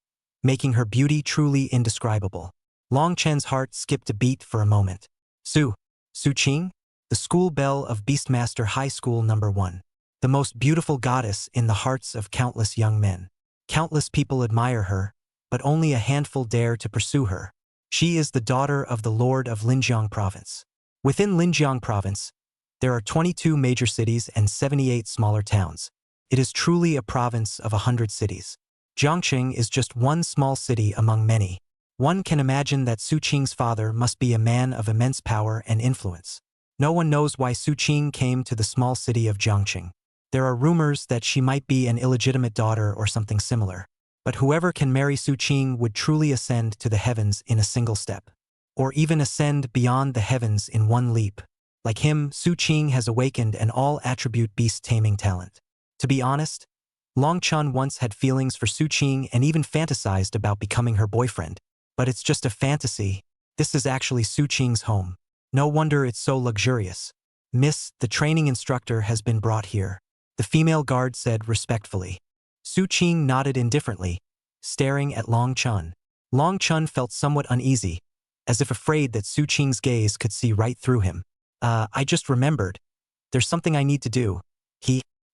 making her beauty truly indescribable. Long Chen's heart skipped a beat for a moment. Su Qing? The school bell of Beastmaster High School No. 1. the most beautiful goddess in the hearts of countless young men. Countless people admire her, but only a handful dare to pursue her. She is the daughter of the Lord of Linjiang Province. Within Linjiang Province, there are 22 major cities and 78 smaller towns. It is truly a province of 100 cities. Jiangqing is just one small city among many. One can imagine that Su Qing's father must be a man of immense power and influence. No one knows why Su Qing came to the small city of Jiangqing. There are rumors that she might be an illegitimate daughter or something similar. But whoever can marry Su Qing would truly ascend to the heavens in a single step. Or even ascend beyond the heavens in one leap. Like him, Su Qing has awakened an all-attribute beast-taming talent. To be honest, Long Chun once had feelings for Su Qing and even fantasized about becoming her boyfriend. But it's just a fantasy. This is actually Su Qing's home. No wonder it's so luxurious. Miss, the training instructor has been brought here. The female guard said respectfully. Su Qing nodded indifferently, staring at Long Chun. Long Chun felt somewhat uneasy, as if afraid that Su Qing's gaze could see right through him. I just remembered. There's something I need to do.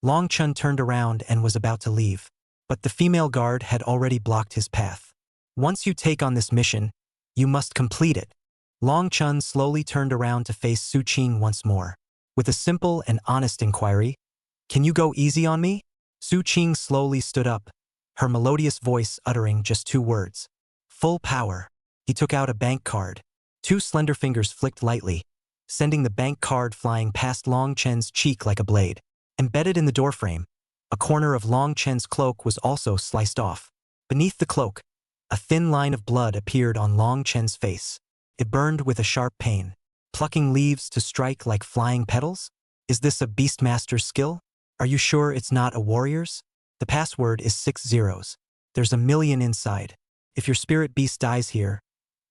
Long Chun turned around and was about to leave. But the female guard had already blocked his path. Once you take on this mission, you must complete it. Long Chun slowly turned around to face Su Qing once more. With a simple and honest inquiry, "Can you go easy on me?" Su Qing slowly stood up, her melodious voice uttering just 2 words. Full power. He took out a bank card. 2 slender fingers flicked lightly, sending the bank card flying past Long Chen's cheek like a blade. Embedded in the doorframe, a corner of Long Chen's cloak was also sliced off. Beneath the cloak, a thin line of blood appeared on Long Chen's face. It burned with a sharp pain. Plucking leaves to strike like flying petals? Is this a Beastmaster's skill? Are you sure it's not a warrior's? The password is 6 zeros. There's a million inside. If your spirit beast dies here,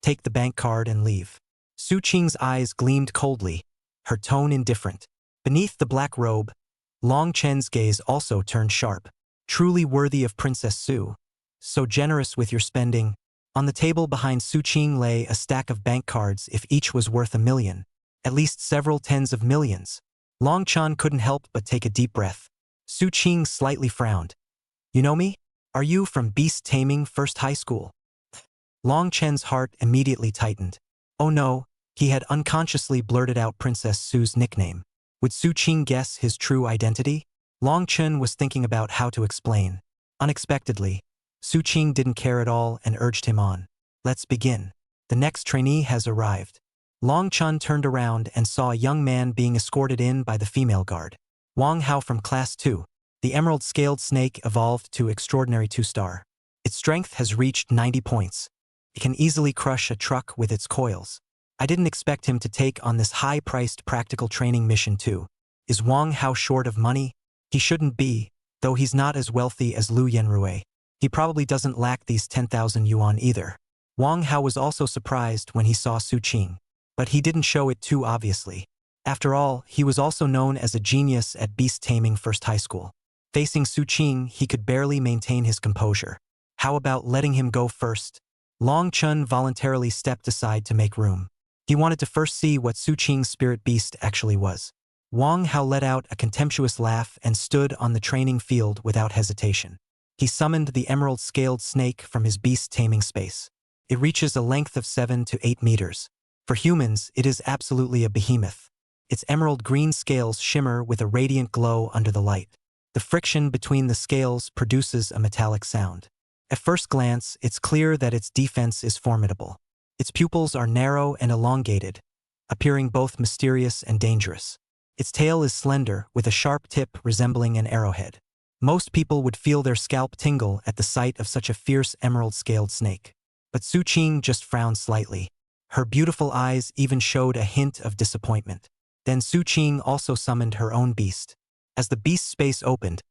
take the bank card and leave. Su Qing's eyes gleamed coldly, her tone indifferent. Beneath the black robe, Long Chen's gaze also turned sharp. Truly worthy of Princess Su. So generous with your spending. On the table behind Su Qing lay a stack of bank cards if each was worth $1 million. At least several tens of millions. Long Chun couldn't help but take a deep breath. Su Qing slightly frowned. You know me? Are you from Beast Taming First High School? Long Chen's heart immediately tightened. Oh no, he had unconsciously blurted out Princess Su's nickname. Would Su Qing guess his true identity? Long Chen was thinking about how to explain. Unexpectedly, Su Qing didn't care at all and urged him on. Let's begin. The next trainee has arrived. Long Chun turned around and saw a young man being escorted in by the female guard. Wang Hao from Class 2. The emerald-scaled snake evolved to extraordinary 2-star. Its strength has reached 90 points. It can easily crush a truck with its coils. I didn't expect him to take on this high-priced practical training mission too. Is Wang Hao short of money? He shouldn't be, though he's not as wealthy as Lu Yanrui. He probably doesn't lack these 10,000 yuan either. Wang Hao was also surprised when he saw Su Qing. But he didn't show it too obviously. After all, he was also known as a genius at Beast Taming First High School. Facing Su Qing, he could barely maintain his composure. How about letting him go first? Long Chun voluntarily stepped aside to make room. He wanted to first see what Su Qing's spirit beast actually was. Wang Hao let out a contemptuous laugh and stood on the training field without hesitation. He summoned the emerald-scaled snake from his beast-taming space. It reaches a length of 7 to 8 meters. For humans, it is absolutely a behemoth. Its emerald-green scales shimmer with a radiant glow under the light. The friction between the scales produces a metallic sound. At first glance, it's clear that its defense is formidable. Its pupils are narrow and elongated, appearing both mysterious and dangerous. Its tail is slender, with a sharp tip resembling an arrowhead. Most people would feel their scalp tingle at the sight of such a fierce emerald-scaled snake. But Su Qing just frowned slightly. Her beautiful eyes even showed a hint of disappointment. Then Su Qing also summoned her own beast. As the beast's space opened,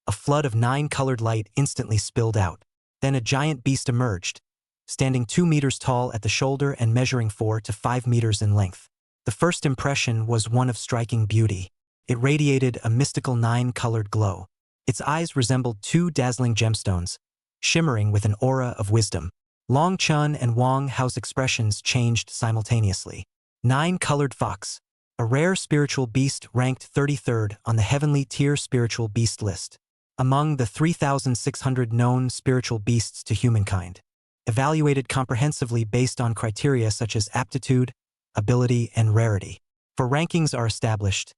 a flood of 9-colored light instantly spilled out. Then a giant beast emerged, standing 2 meters tall at the shoulder and measuring 4 to 5 meters in length. The first impression was one of striking beauty. It radiated a mystical 9-colored glow. Its eyes resembled 2 dazzling gemstones, shimmering with an aura of wisdom. Long Chun and Wang Hao's expressions changed simultaneously. 9-colored fox. a rare spiritual beast ranked 33rd on the heavenly tier spiritual beast list, among the 3,600 known spiritual beasts to humankind, evaluated comprehensively based on criteria such as aptitude, ability, and rarity. 4 rankings are established: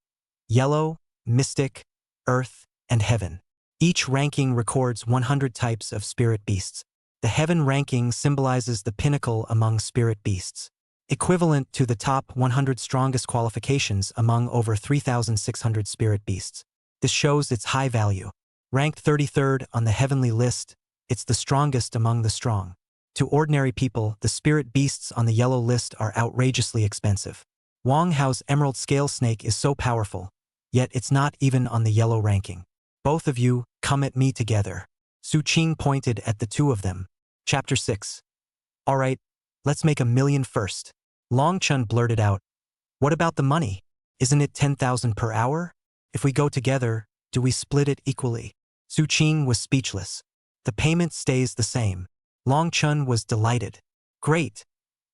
Yellow, Mystic, Earth, and Heaven. Each ranking records 100 types of spirit beasts. The Heaven ranking symbolizes the pinnacle among spirit beasts, equivalent to the top 100 strongest qualifications among over 3,600 spirit beasts. This shows its high value. Ranked 33rd on the heavenly list, it's the strongest among the strong. To ordinary people, the spirit beasts on the yellow list are outrageously expensive. Wang Hao's emerald scale snake is so powerful, yet it's not even on the yellow ranking. Both of you, come at me together. Su Qing pointed at the 2 of them. Chapter 6. Alright, let's make $1 million first. Long Chun blurted out. What about the money? Isn't it 10,000 per hour? If we go together, do we split it equally? Su Qing was speechless. The payment stays the same. Long Chun was delighted. Great.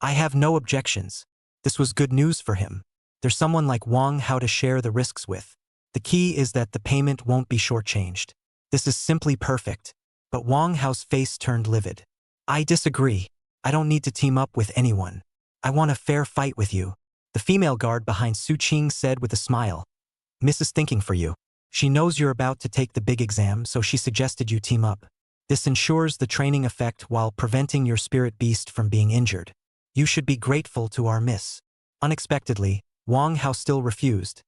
I have no objections. This was good news for him. There's someone like Wang Hao to share the risks with. The key is that the payment won't be shortchanged. This is simply perfect. But Wang Hao's face turned livid. I disagree. I don't need to team up with anyone. I want a fair fight with you. The female guard behind Su Qing said with a smile. Miss is thinking for you. She knows you're about to take the big exam, so she suggested you team up. This ensures the training effect while preventing your spirit beast from being injured. You should be grateful to our miss. Unexpectedly, Wang Hao still refused,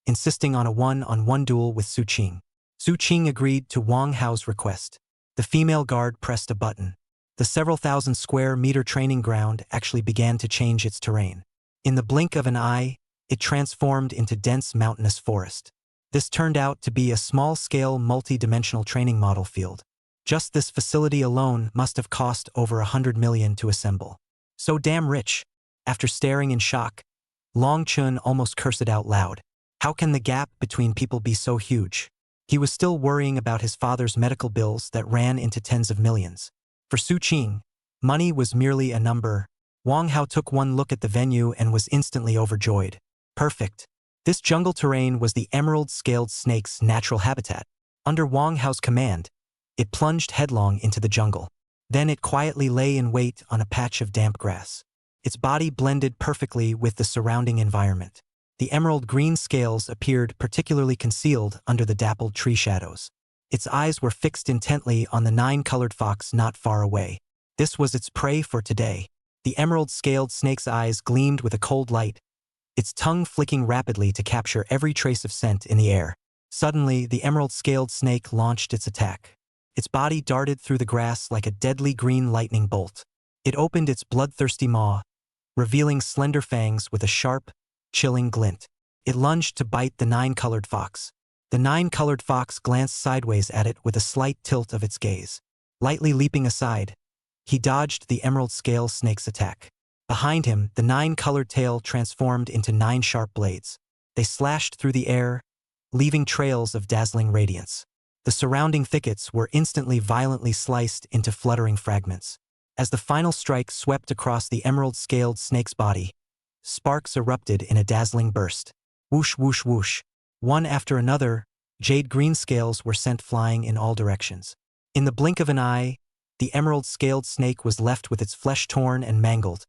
insisting on a one-on-one duel with Su Qing. Su Qing agreed to Wang Hao's request. The female guard pressed a button. The several thousand square meter training ground actually began to change its terrain. In the blink of an eye, it transformed into dense mountainous forest. This turned out to be a small-scale multi-dimensional training model field. Just this facility alone must have cost over 100 million to assemble. So damn rich. After staring in shock, Long Chun almost cursed out loud. How can the gap between people be so huge? He was still worrying about his father's medical bills that ran into tens of millions. For Su Qing, money was merely a number. Wang Hao took one look at the venue and was instantly overjoyed. Perfect. This jungle terrain was the emerald-scaled snake's natural habitat. Under Wang Hao's command, it plunged headlong into the jungle. Then it quietly lay in wait on a patch of damp grass. Its body blended perfectly with the surrounding environment. The emerald green scales appeared particularly concealed under the dappled tree shadows. Its eyes were fixed intently on the 9-colored fox not far away. This was its prey for today. The emerald-scaled snake's eyes gleamed with a cold light, its tongue flicking rapidly to capture every trace of scent in the air. Suddenly, the emerald-scaled snake launched its attack. Its body darted through the grass like a deadly green lightning bolt. It opened its bloodthirsty maw, revealing slender fangs with a sharp, chilling glint. It lunged to bite the 9-colored fox. The 9-colored fox glanced sideways at it with a slight tilt of its gaze. Lightly leaping aside, he dodged the emerald-scale snake's attack. Behind him, the 9-colored tail transformed into 9 sharp blades. They slashed through the air, leaving trails of dazzling radiance. The surrounding thickets were instantly violently sliced into fluttering fragments. As the final strike swept across the emerald-scaled snake's body, sparks erupted in a dazzling burst. Whoosh, whoosh, whoosh. One after another, jade green scales were sent flying in all directions. In the blink of an eye, the emerald-scaled snake was left with its flesh torn and mangled,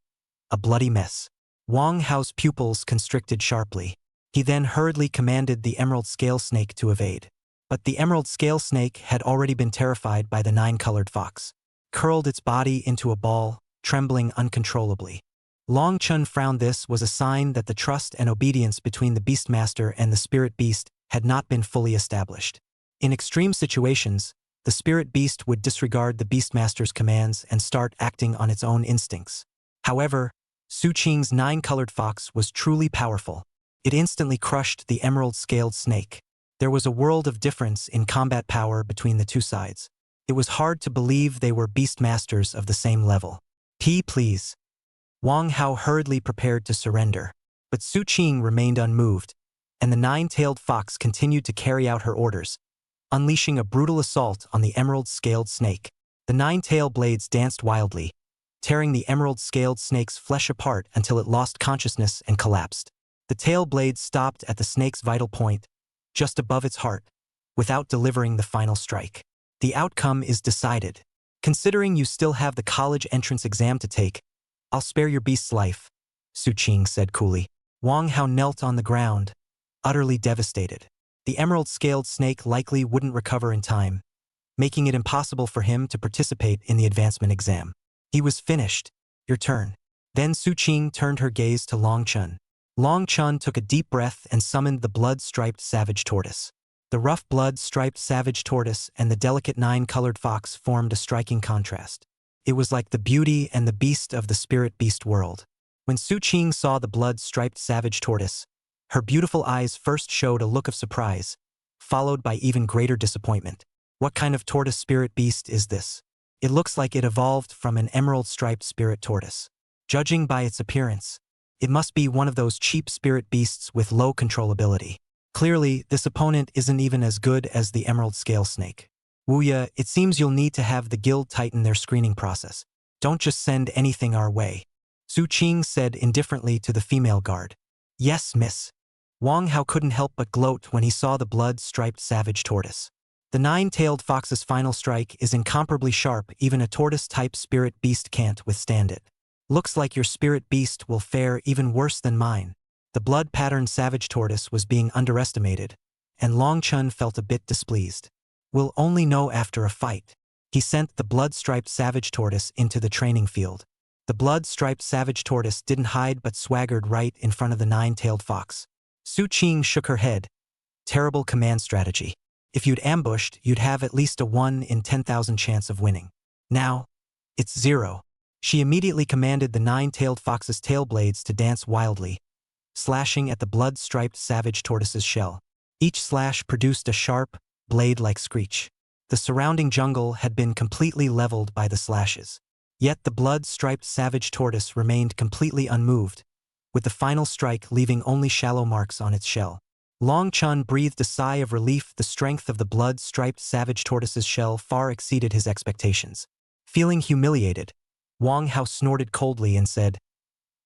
a bloody mess. Wang Hao's pupils constricted sharply. He then hurriedly commanded the emerald-scale snake to evade. But the emerald-scale snake had already been terrified by the 9-colored fox, curled its body into a ball, trembling uncontrollably. Long Chun frowned. This was a sign that the trust and obedience between the Beastmaster and the spirit beast had not been fully established. In extreme situations, the spirit beast would disregard the Beastmaster's commands and start acting on its own instincts. However, Su Qing's 9-colored fox was truly powerful. It instantly crushed the emerald-scaled snake. There was a world of difference in combat power between the two sides. It was hard to believe they were Beastmasters of the same level. Please. Wang Hao hurriedly prepared to surrender. But Su Qing remained unmoved, and the 9-tailed fox continued to carry out her orders, unleashing a brutal assault on the emerald-scaled snake. The 9-tail blades danced wildly, tearing the emerald-scaled snake's flesh apart until it lost consciousness and collapsed. The tail blade stopped at the snake's vital point, just above its heart, without delivering the final strike. The outcome is decided. Considering you still have the college entrance exam to take, I'll spare your beast's life, Su Qing said coolly. Wang Hao knelt on the ground, utterly devastated. The emerald-scaled snake likely wouldn't recover in time, making it impossible for him to participate in the advancement exam. He was finished. Your turn. Then Su Qing turned her gaze to Long Chun. Long Chun took a deep breath and summoned the blood-striped savage tortoise. The rough blood-striped savage tortoise and the delicate nine-colored fox formed a striking contrast. It was like the beauty and the beast of the spirit beast world. When Su Qing saw the blood-striped savage tortoise, her beautiful eyes first showed a look of surprise, followed by even greater disappointment. What kind of tortoise spirit beast is this? It looks like it evolved from an emerald-striped spirit tortoise. Judging by its appearance, it must be one of those cheap spirit beasts with low controllability. Clearly, this opponent isn't even as good as the emerald scale snake. Wuya, it seems you'll need to have the guild tighten their screening process. Don't just send anything our way. Su Qing said indifferently to the female guard. Yes, miss. Wang Hao couldn't help but gloat when he saw the blood-striped savage tortoise. The nine-tailed fox's final strike is incomparably sharp, even a tortoise-type spirit beast can't withstand it. Looks like your spirit beast will fare even worse than mine. The blood-patterned savage tortoise was being underestimated, and Long Chun felt a bit displeased. We'll only know after a fight. He sent the blood-striped savage tortoise into the training field. The blood-striped savage tortoise didn't hide but swaggered right in front of the nine-tailed fox. Su Qing shook her head. Terrible command strategy. If you'd ambushed, you'd have at least a 1 in 10,000 chance of winning. Now, it's 0. She immediately commanded the nine-tailed fox's tail blades to dance wildly, slashing at the blood-striped savage tortoise's shell. Each slash produced a sharp, blade-like screech. The surrounding jungle had been completely leveled by the slashes. Yet the blood-striped savage tortoise remained completely unmoved, with the final strike leaving only shallow marks on its shell. Long Chun breathed a sigh of relief. The strength of the blood-striped savage tortoise's shell far exceeded his expectations. Feeling humiliated, Wang Hao snorted coldly and said,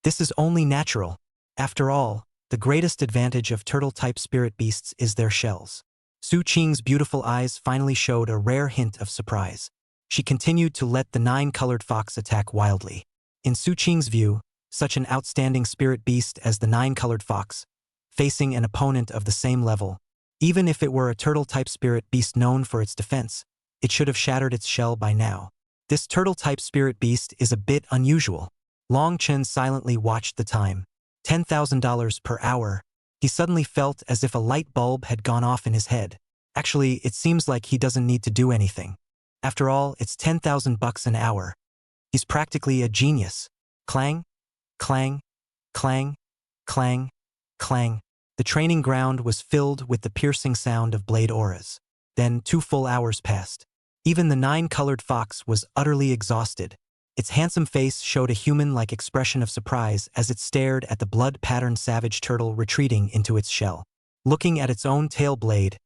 "This is only natural. After all, the greatest advantage of turtle-type spirit beasts is their shells." Su Qing's beautiful eyes finally showed a rare hint of surprise. She continued to let the nine-colored fox attack wildly. In Su Qing's view, such an outstanding spirit beast as the nine-colored fox, facing an opponent of the same level, even if it were a turtle-type spirit beast known for its defense, it should have shattered its shell by now. This turtle-type spirit beast is a bit unusual. Long Chen silently watched the time. $10,000 per hour. He suddenly felt as if a light bulb had gone off in his head. Actually, it seems like he doesn't need to do anything. After all, it's $10,000 an hour. He's practically a genius. Clang, clang, clang, clang, clang. The training ground was filled with the piercing sound of blade auras. Then 2 full hours passed. Even the nine-colored fox was utterly exhausted. Its handsome face showed a human-like expression of surprise as it stared at the blood-patterned savage turtle retreating into its shell. Looking at its own tail blade,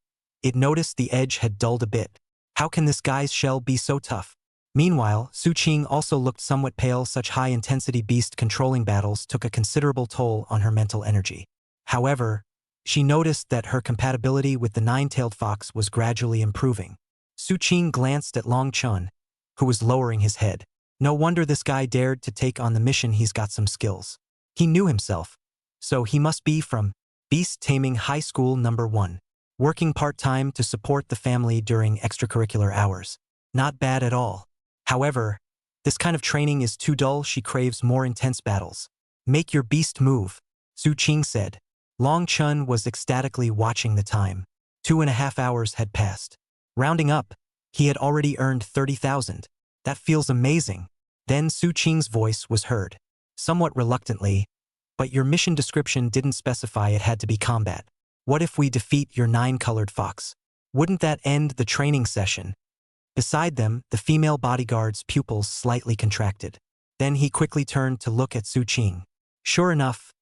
it noticed the edge had dulled a bit. How can this guy's shell be so tough? Meanwhile, Su Qing also looked somewhat pale. Such high-intensity beast-controlling battles took a considerable toll on her mental energy. However, she noticed that her compatibility with the nine-tailed fox was gradually improving. Su Qing glanced at Long Chun, who was lowering his head. No wonder this guy dared to take on the mission. He's got some skills. He knew himself. So he must be from Beast Taming High School number 1. Working part-time to support the family during extracurricular hours. Not bad at all. However, this kind of training is too dull. She craves more intense battles. Make your beast move, Su Qing said. Long Chun was ecstatically watching the time. 2.5 hours had passed. Rounding up, he had already earned 30,000. That feels amazing. Then Su Qing's voice was heard. Somewhat reluctantly, but your mission description didn't specify it had to be combat. What if we defeat your nine-colored fox? Wouldn't that end the training session? Beside them, the female bodyguard's pupils slightly contracted. Then he quickly turned to look at Su Qing. Sure enough,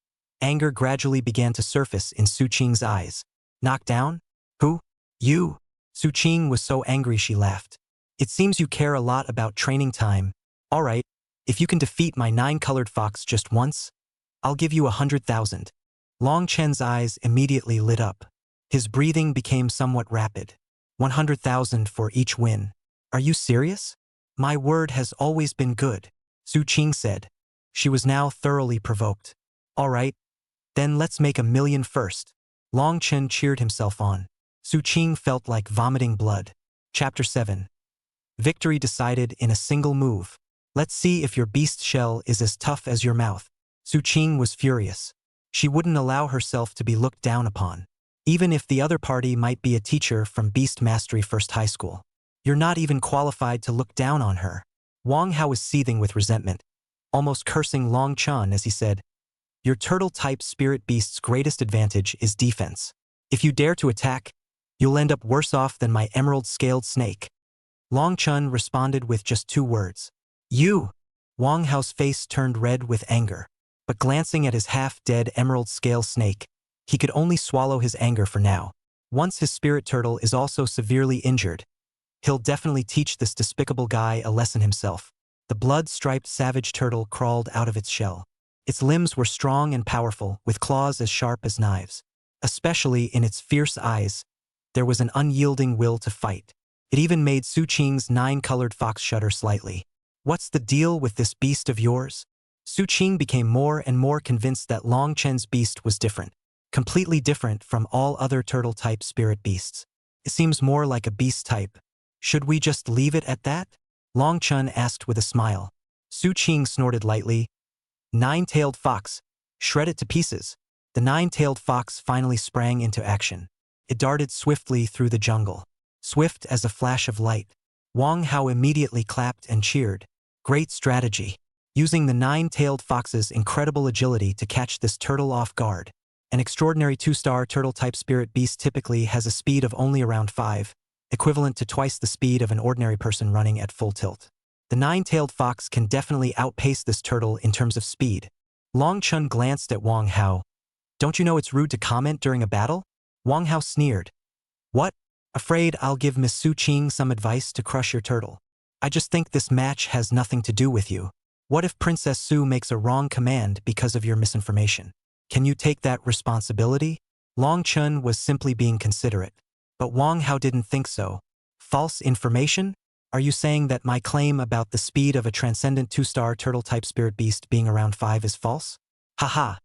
anger gradually began to surface in Su Qing's eyes. Knocked down? Who? You? Su Qing was so angry she laughed. It seems you care a lot about training time. All right, if you can defeat my nine-colored fox just once, I'll give you 100,000. Long Chen's eyes immediately lit up. His breathing became somewhat rapid. 100,000 for each win. Are you serious? My word has always been good, Su Qing said. She was now thoroughly provoked. All right, then let's make 1,000,000 first. Long Chen cheered himself on. Su Qing felt like vomiting blood. Chapter 7. Victory decided in a single move. Let's see if your beast shell is as tough as your mouth. Su Qing was furious. She wouldn't allow herself to be looked down upon, even if the other party might be a teacher from Beast Mastery First High School. You're not even qualified to look down on her. Wang Hao was seething with resentment, almost cursing Long Chen as he said, your turtle-type spirit beast's greatest advantage is defense. If you dare to attack, you'll end up worse off than my emerald-scaled snake. Long Chen responded with just 2 words. You! Wang Hao's face turned red with anger, but glancing at his half-dead emerald-scale snake, he could only swallow his anger for now. Once his spirit turtle is also severely injured, he'll definitely teach this despicable guy a lesson himself. The blood-striped savage turtle crawled out of its shell. Its limbs were strong and powerful, with claws as sharp as knives. Especially in its fierce eyes, there was an unyielding will to fight. It even made Su Qing's 9-colored fox shudder slightly. What's the deal with this beast of yours? Su Qing became more and more convinced that Long Chen's beast was different. Completely different from all other turtle-type spirit beasts. It seems more like a beast type. Should we just leave it at that? Long Chen asked with a smile. Su Qing snorted lightly. 9-tailed fox. Shred it to pieces. The 9-tailed fox finally sprang into action. It darted swiftly through the jungle. Swift as a flash of light. Wang Hao immediately clapped and cheered. Great strategy. Using the 9-tailed fox's incredible agility to catch this turtle off guard. An extraordinary 2-star turtle-type spirit beast typically has a speed of only around 5, equivalent to twice the speed of an ordinary person running at full tilt. The 9-tailed fox can definitely outpace this turtle in terms of speed. Long Chen glanced at Wang Hao. Don't you know it's rude to comment during a battle? Wang Hao sneered. What? Afraid I'll give Miss Su Qing some advice to crush your turtle? I just think this match has nothing to do with you. What if Princess Su makes a wrong command because of your misinformation? Can you take that responsibility? Long Chen was simply being considerate. But Wang Hao didn't think so. False information? Are you saying that my claim about the speed of a transcendent 2-star turtle-type spirit beast being around 5 is false? Haha.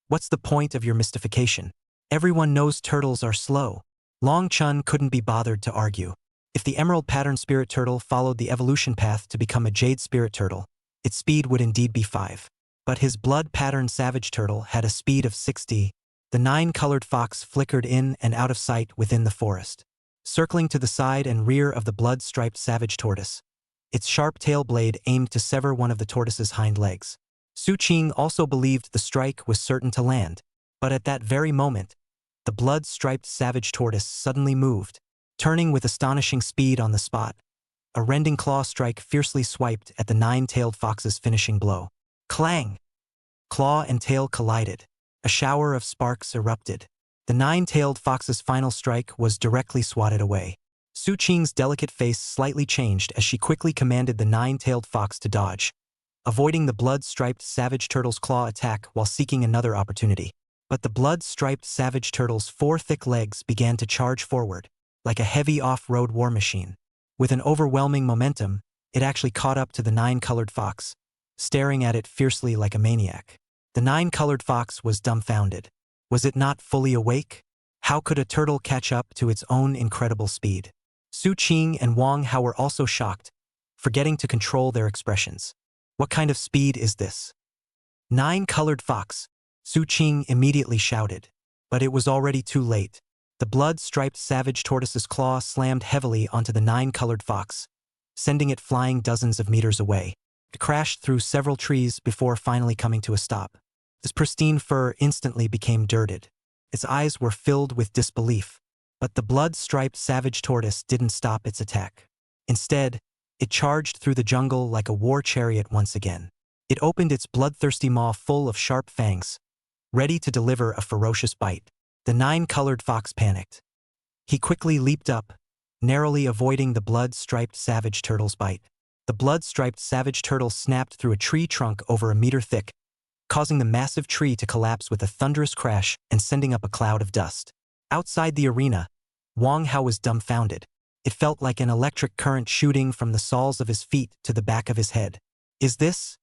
What's the point of your mystification? Everyone knows turtles are slow. Long Chen couldn't be bothered to argue. If the emerald pattern spirit turtle followed the evolution path to become a jade spirit turtle, its speed would indeed be 5. But his blood pattern savage turtle had a speed of 60. The 9-colored fox flickered in and out of sight within the forest, circling to the side and rear of the blood-striped savage tortoise. Its sharp tail blade aimed to sever one of the tortoise's hind legs. Su Qing also believed the strike was certain to land, but at that very moment, the blood-striped savage tortoise suddenly moved, turning with astonishing speed on the spot. A rending claw strike fiercely swiped at the 9-tailed fox's finishing blow. Clang! Claw and tail collided. A shower of sparks erupted. The 9-tailed fox's final strike was directly swatted away. Su Qing's delicate face slightly changed as she quickly commanded the 9-tailed fox to dodge, avoiding the blood-striped savage turtle's claw attack while seeking another opportunity. But the blood-striped savage turtle's 4 thick legs began to charge forward, like a heavy off-road war machine. With an overwhelming momentum, it actually caught up to the 9-colored fox, staring at it fiercely like a maniac. The 9-colored fox was dumbfounded. Was it not fully awake? How could a turtle catch up to its own incredible speed? Su Qing and Wang Hao were also shocked, forgetting to control their expressions. What kind of speed is this? 9-colored fox, Su Qing immediately shouted. But it was already too late. The blood-striped savage tortoise's claw slammed heavily onto the 9-colored fox, sending it flying dozens of meters away. It crashed through several trees before finally coming to a stop. Its pristine fur instantly became dirted. Its eyes were filled with disbelief. But the blood-striped savage tortoise didn't stop its attack. Instead, it charged through the jungle like a war chariot once again. It opened its bloodthirsty maw full of sharp fangs, ready to deliver a ferocious bite. The 9-colored fox panicked. He quickly leaped up, narrowly avoiding the blood-striped savage turtle's bite. The blood-striped savage turtle snapped through a tree trunk over a meter thick, causing the massive tree to collapse with a thunderous crash and sending up a cloud of dust. Outside the arena, Wang Hao was dumbfounded. It felt like an electric current shooting from the soles of his feet to the back of his head. Is this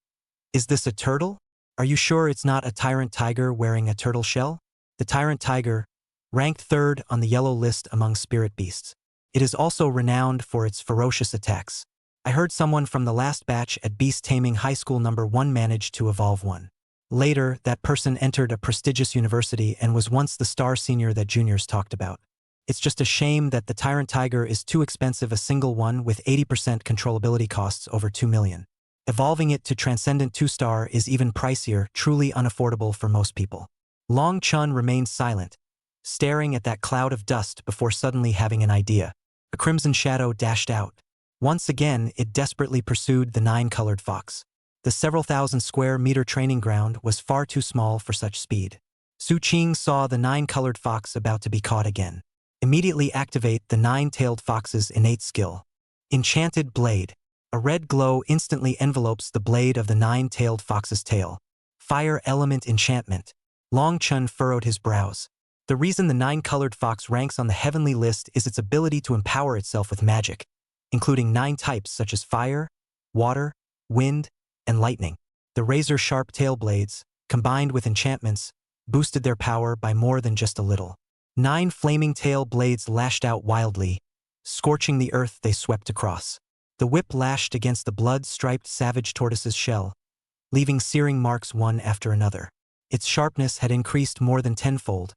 a turtle? Are you sure it's not a tyrant tiger wearing a turtle shell? The tyrant tiger, ranked third on the yellow list among spirit beasts. It is also renowned for its ferocious attacks. I heard someone from the last batch at Beast Taming High School number 1 managed to evolve one. Later, that person entered a prestigious university and was once the star senior that juniors talked about. It's just a shame that the tyrant tiger is too expensive, a single one with 80% controllability costs over 2 million. Evolving it to Transcendent 2-star is even pricier, truly unaffordable for most people. Long Chun remained silent, staring at that cloud of dust before suddenly having an idea. A crimson shadow dashed out. Once again, it desperately pursued the 9-colored fox. The several thousand square meter training ground was far too small for such speed. Su Qing saw the 9-colored fox about to be caught again. Immediately activate the 9-tailed fox's innate skill. Enchanted Blade. A red glow instantly envelopes the blade of the 9-tailed fox's tail. Fire Element Enchantment. Long Chun furrowed his brows. The reason the 9-colored fox ranks on the heavenly list is its ability to empower itself with magic, including 9 types such as fire, water, wind, and lightning. The razor-sharp tail blades, combined with enchantments, boosted their power by more than just a little. 9 flaming tail blades lashed out wildly, scorching the earth they swept across. The whip lashed against the blood-striped savage tortoise's shell, leaving searing marks one after another. Its sharpness had increased more than tenfold,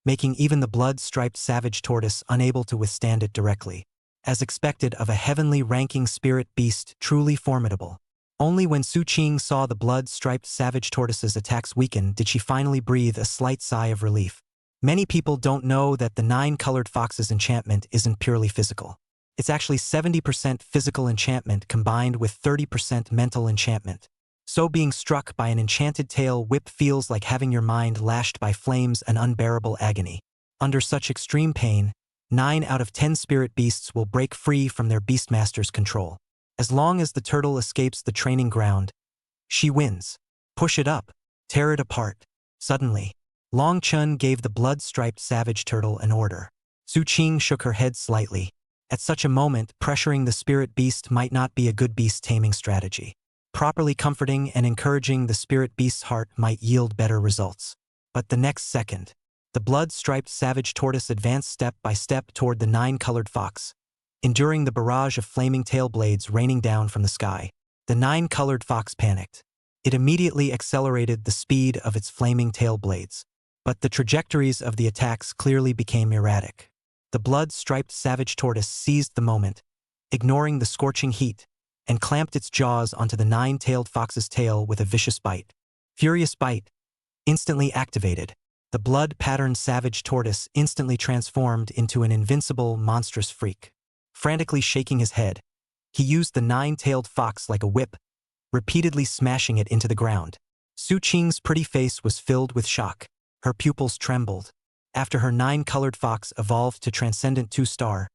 making even the blood-striped savage tortoise unable to withstand it directly. As expected of a heavenly ranking spirit beast truly formidable. Only when Su Qing saw the blood-striped savage tortoise's attacks weaken did she finally breathe a slight sigh of relief. Many people don't know that the 9-colored fox's enchantment isn't purely physical. It's actually 70% physical enchantment combined with 30% mental enchantment. So being struck by an enchanted tail whip feels like having your mind lashed by flames, an unbearable agony. Under such extreme pain, 9 out of 10 spirit beasts will break free from their beastmaster's control. As long as the turtle escapes the training ground, she wins. Push it up. Tear it apart. Suddenly, Long Chun gave the blood-striped savage turtle an order. Su Qing shook her head slightly. At such a moment, pressuring the spirit beast might not be a good beast taming strategy. Properly comforting and encouraging the spirit beast's heart might yield better results. But the next second, the blood-striped savage tortoise advanced step by step toward the 9-colored fox. Enduring the barrage of flaming tail blades raining down from the sky, the 9-colored fox panicked. It immediately accelerated the speed of its flaming tail blades. But the trajectories of the attacks clearly became erratic. The blood-striped savage tortoise seized the moment, ignoring the scorching heat, and clamped its jaws onto the 9-tailed fox's tail with a vicious bite. Furious Bite. Instantly activated. The blood-patterned savage tortoise instantly transformed into an invincible, monstrous freak. Frantically shaking his head, he used the 9-tailed fox like a whip, repeatedly smashing it into the ground. Su Qing's pretty face was filled with shock. Her pupils trembled. After her 9-colored fox evolved to Transcendent 2-star,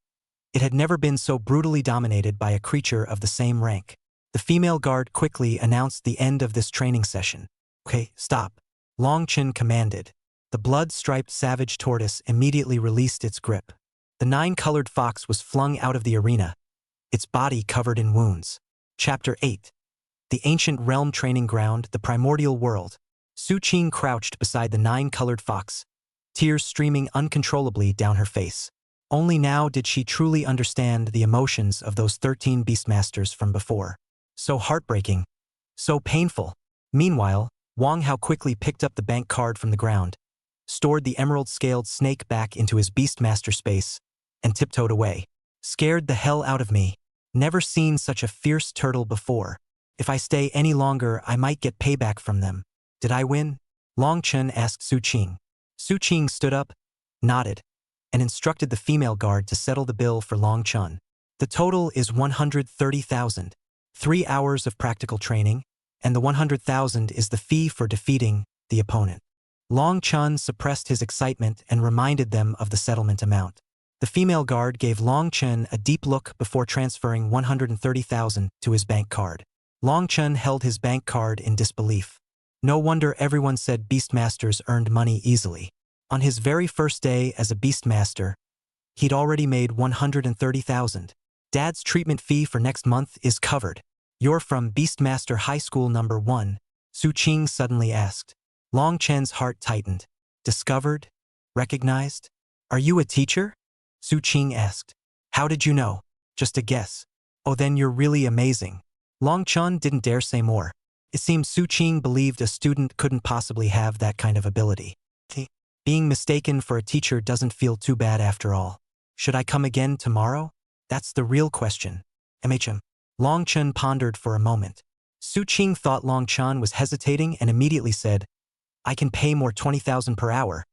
it had never been so brutally dominated by a creature of the same rank. The female guard quickly announced the end of this training session. Okay, stop. Long Chun commanded. The blood-striped savage tortoise immediately released its grip. The 9-colored fox was flung out of the arena, its body covered in wounds. Chapter 8. The Ancient Realm Training Ground, the Primordial World. Su Qing crouched beside the 9-colored fox, tears streaming uncontrollably down her face. Only now did she truly understand the emotions of those 13 beastmasters from before. So heartbreaking, so painful. Meanwhile, Wang Hao quickly picked up the bank card from the ground, stored the emerald-scaled snake back into his beastmaster space, and tiptoed away. Scared the hell out of me. Never seen such a fierce turtle before. If I stay any longer, I might get payback from them. Did I win? Long Chun asked Su Qing. Su Qing stood up, nodded, and instructed the female guard to settle the bill for Long Chun. The total is 130,000. 3 hours of practical training, and the 100,000 is the fee for defeating the opponent. Long Chun suppressed his excitement and reminded them of the settlement amount. The female guard gave Long Chun a deep look before transferring 130,000 to his bank card. Long Chun held his bank card in disbelief. No wonder everyone said Beastmasters earned money easily. On his very first day as a Beastmaster, he'd already made 130,000. Dad's treatment fee for next month is covered. You're from Beastmaster High School number 1, Su Qing suddenly asked. Long Chen's heart tightened. Discovered? Recognized? Are you a teacher? Su Qing asked. How did you know? Just a guess. Oh, then you're really amazing. Long Chen didn't dare say more. It seemed Su Qing believed a student couldn't possibly have that kind of ability. Being mistaken for a teacher doesn't feel too bad after all. Should I come again tomorrow? That's the real question. Long Chen pondered for a moment. Su Qing thought Long Chen was hesitating and immediately said, I can pay more 20,000 per hour.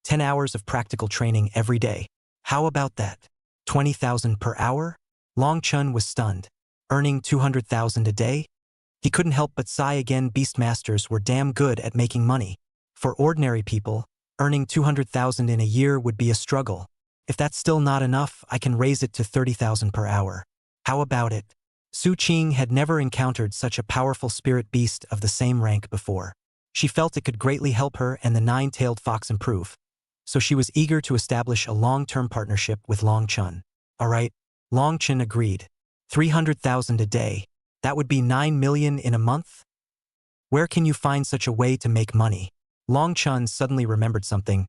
10 hours of practical training every day. How about that? 20,000 per hour? Long Chen was stunned. Earning 200,000 a day? He couldn't help but sigh again. Beastmasters were damn good at making money. For ordinary people, earning 200,000 in a year would be a struggle. If that's still not enough, I can raise it to 30,000 per hour. How about it? Su Qing had never encountered such a powerful spirit beast of the same rank before. She felt it could greatly help her and the nine-tailed fox improve. So she was eager to establish a long-term partnership with Long Chen. All right, Long Chen agreed. 300,000 a day. That would be 9 million in a month? Where can you find such a way to make money? Long Chen suddenly remembered something.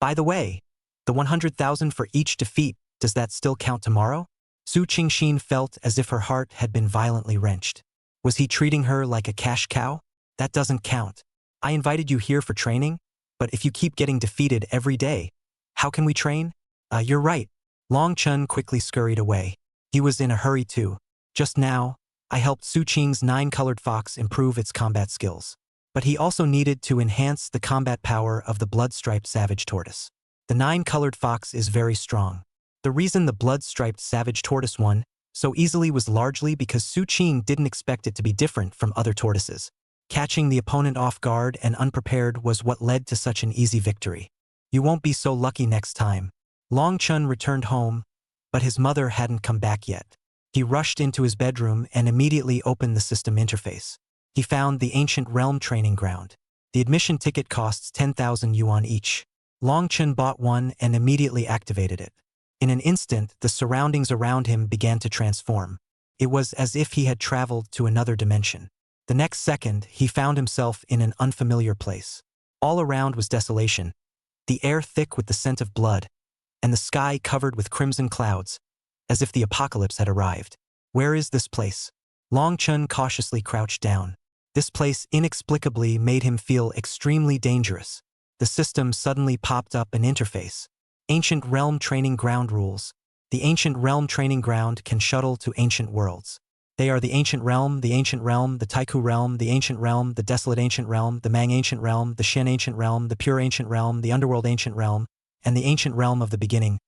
By the way, the 100,000 for each defeat, does that still count tomorrow? Su Qingxin felt as if her heart had been violently wrenched. Was he treating her like a cash cow? That doesn't count. I invited you here for training, but if you keep getting defeated every day, how can we train? You're right. Long Chen quickly scurried away. He was in a hurry too. Just now, I helped Su Qing's 9-colored fox improve its combat skills. But he also needed to enhance the combat power of the blood-striped savage tortoise. The 9-colored fox is very strong. The reason the blood-striped savage tortoise won so easily was largely because Su Qing didn't expect it to be different from other tortoises. Catching the opponent off guard and unprepared was what led to such an easy victory. You won't be so lucky next time. Long Chen returned home, but his mother hadn't come back yet. He rushed into his bedroom and immediately opened the system interface. He found the Ancient Realm training ground. The admission ticket costs 10,000 yuan each. Long Chen bought one and immediately activated it. In an instant, the surroundings around him began to transform. It was as if he had traveled to another dimension. The next second, he found himself in an unfamiliar place. All around was desolation, the air thick with the scent of blood, and the sky covered with crimson clouds, as if the apocalypse had arrived. Where is this place? Long Chen cautiously crouched down. This place inexplicably made him feel extremely dangerous. The system suddenly popped up an interface. Ancient Realm Training Ground rules. The Ancient Realm Training Ground can shuttle to ancient worlds. They are the Ancient Realm, the Taiku Realm, the Ancient Realm, the Desolate Ancient Realm, the Mang Ancient Realm, the Shen Ancient Realm, the Pure Ancient Realm, the Underworld Ancient Realm, and the Ancient Realm of the Beginning.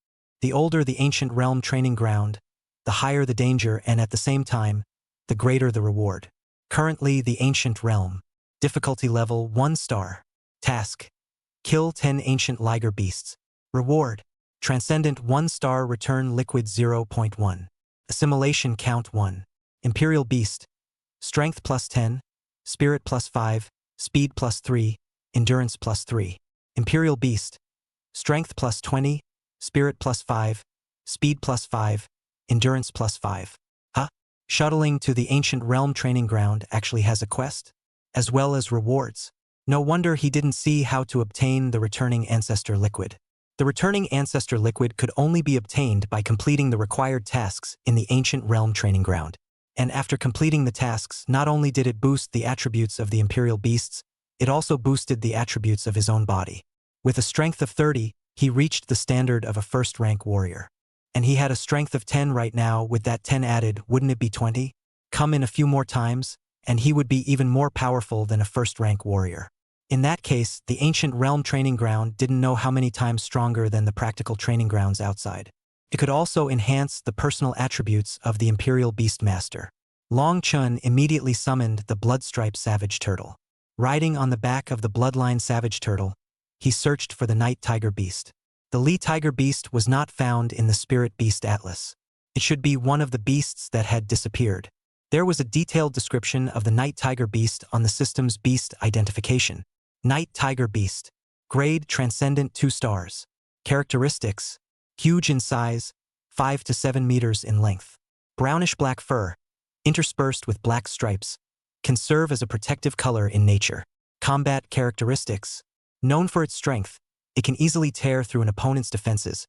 The older the Ancient Realm Training Ground, the higher the danger and at the same time, the greater the reward. Currently the Ancient Realm. Difficulty level 1 star. Task: kill 10 ancient liger beasts. Reward: Transcendent 1 star, return liquid 0.1. Assimilation count 1. Imperial Beast. Strength plus 10, Spirit plus 5, Speed plus 3, Endurance plus 3. Imperial Beast. Strength plus 20, Spirit plus 5, Speed plus 5, Endurance plus 5. Shuttling to the Ancient Realm Training Ground actually has a quest, as well as rewards. No wonder he didn't see how to obtain the returning Ancestor Liquid. The returning Ancestor Liquid could only be obtained by completing the required tasks in the Ancient Realm Training Ground. And after completing the tasks, not only did it boost the attributes of the Imperial Beasts, it also boosted the attributes of his own body. With a strength of 30, he reached the standard of a first-rank warrior. And he had a strength of 10 right now. With that 10 added, wouldn't it be 20? Come in a few more times, and he would be even more powerful than a first-rank warrior. In that case, the Ancient Realm Training Ground didn't know how many times stronger than the practical training grounds outside. It could also enhance the personal attributes of the Imperial Beastmaster. Long Chen immediately summoned the Bloodstripe Savage Turtle. Riding on the back of the Bloodline Savage Turtle, he searched for the Night Tiger Beast. The Lee Tiger Beast was not found in the Spirit Beast Atlas. It should be one of the beasts that had disappeared. There was a detailed description of the night tiger beast on the system's beast identification. Night tiger beast. Grade transcendent 2 stars. Characteristics: huge in size, 5 to 7 meters in length. Brownish-black fur, interspersed with black stripes, can serve as a protective color in nature. Combat characteristics: known for its strength, it can easily tear through an opponent's defenses,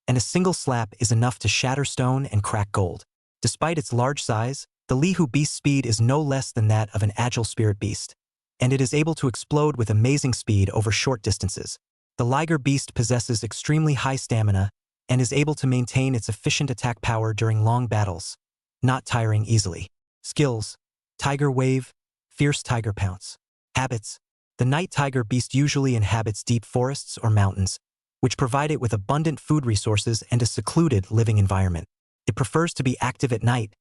and a single slap is enough to shatter stone and crack gold. Despite its large size, the Lihu beast's speed is no less than that of an agile spirit beast, and it is able to explode with amazing speed over short distances. The liger beast possesses extremely high stamina and is able to maintain its efficient attack power during long battles, not tiring easily. Skills: Tiger Wave, Fierce Tiger Pounce. Habits: the night tiger beast usually inhabits deep forests or mountains, which provide it with abundant food resources and a secluded living environment. It prefers to be active at night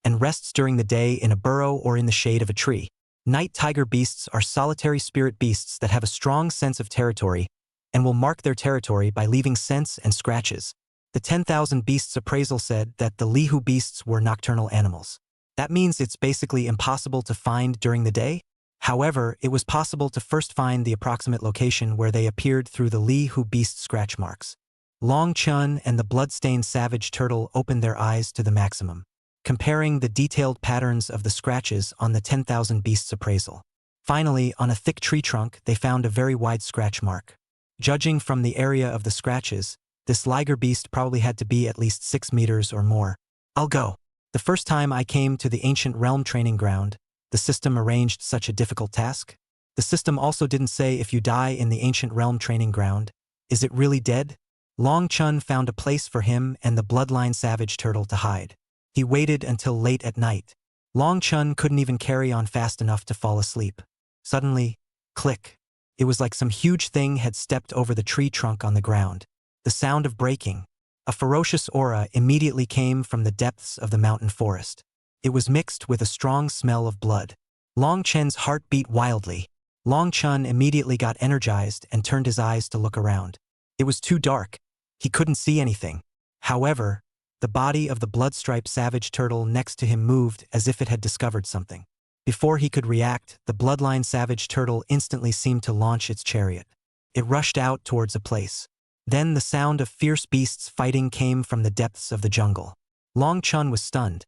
and rests during the day in a burrow or in the shade of a tree. Night tiger beasts are solitary spirit beasts that have a strong sense of territory and will mark their territory by leaving scents and scratches. The 10,000 Beasts appraisal said that the Lihu beasts were nocturnal animals. That means it's basically impossible to find during the day. However, it was possible to first find the approximate location where they appeared through the Lihu beast scratch marks. Long Chun and the bloodstained savage turtle opened their eyes to the maximum, comparing the detailed patterns of the scratches on the 10,000 Beasts appraisal. Finally, on a thick tree trunk, they found a very wide scratch mark. Judging from the area of the scratches, this liger beast probably had to be at least 6 meters or more. I'll go. The first time I came to the ancient realm training ground, the system arranged such a difficult task. The system also didn't say if you die in the ancient realm training ground, is it really dead? Long Chun found a place for him and the bloodline savage turtle to hide. He waited until late at night. Long Chun couldn't even carry on fast enough to fall asleep. Suddenly, click. It was like some huge thing had stepped over the tree trunk on the ground. The sound of breaking. A ferocious aura immediately came from the depths of the mountain forest. It was mixed with a strong smell of blood. Long Chen's heart beat wildly. Long Chun immediately got energized and turned his eyes to look around. It was too dark. He couldn't see anything. However, the body of the blood-striped savage turtle next to him moved as if it had discovered something. Before he could react, the bloodline savage turtle instantly seemed to launch its chariot. It rushed out towards a place. Then the sound of fierce beasts fighting came from the depths of the jungle. Long Chun was stunned.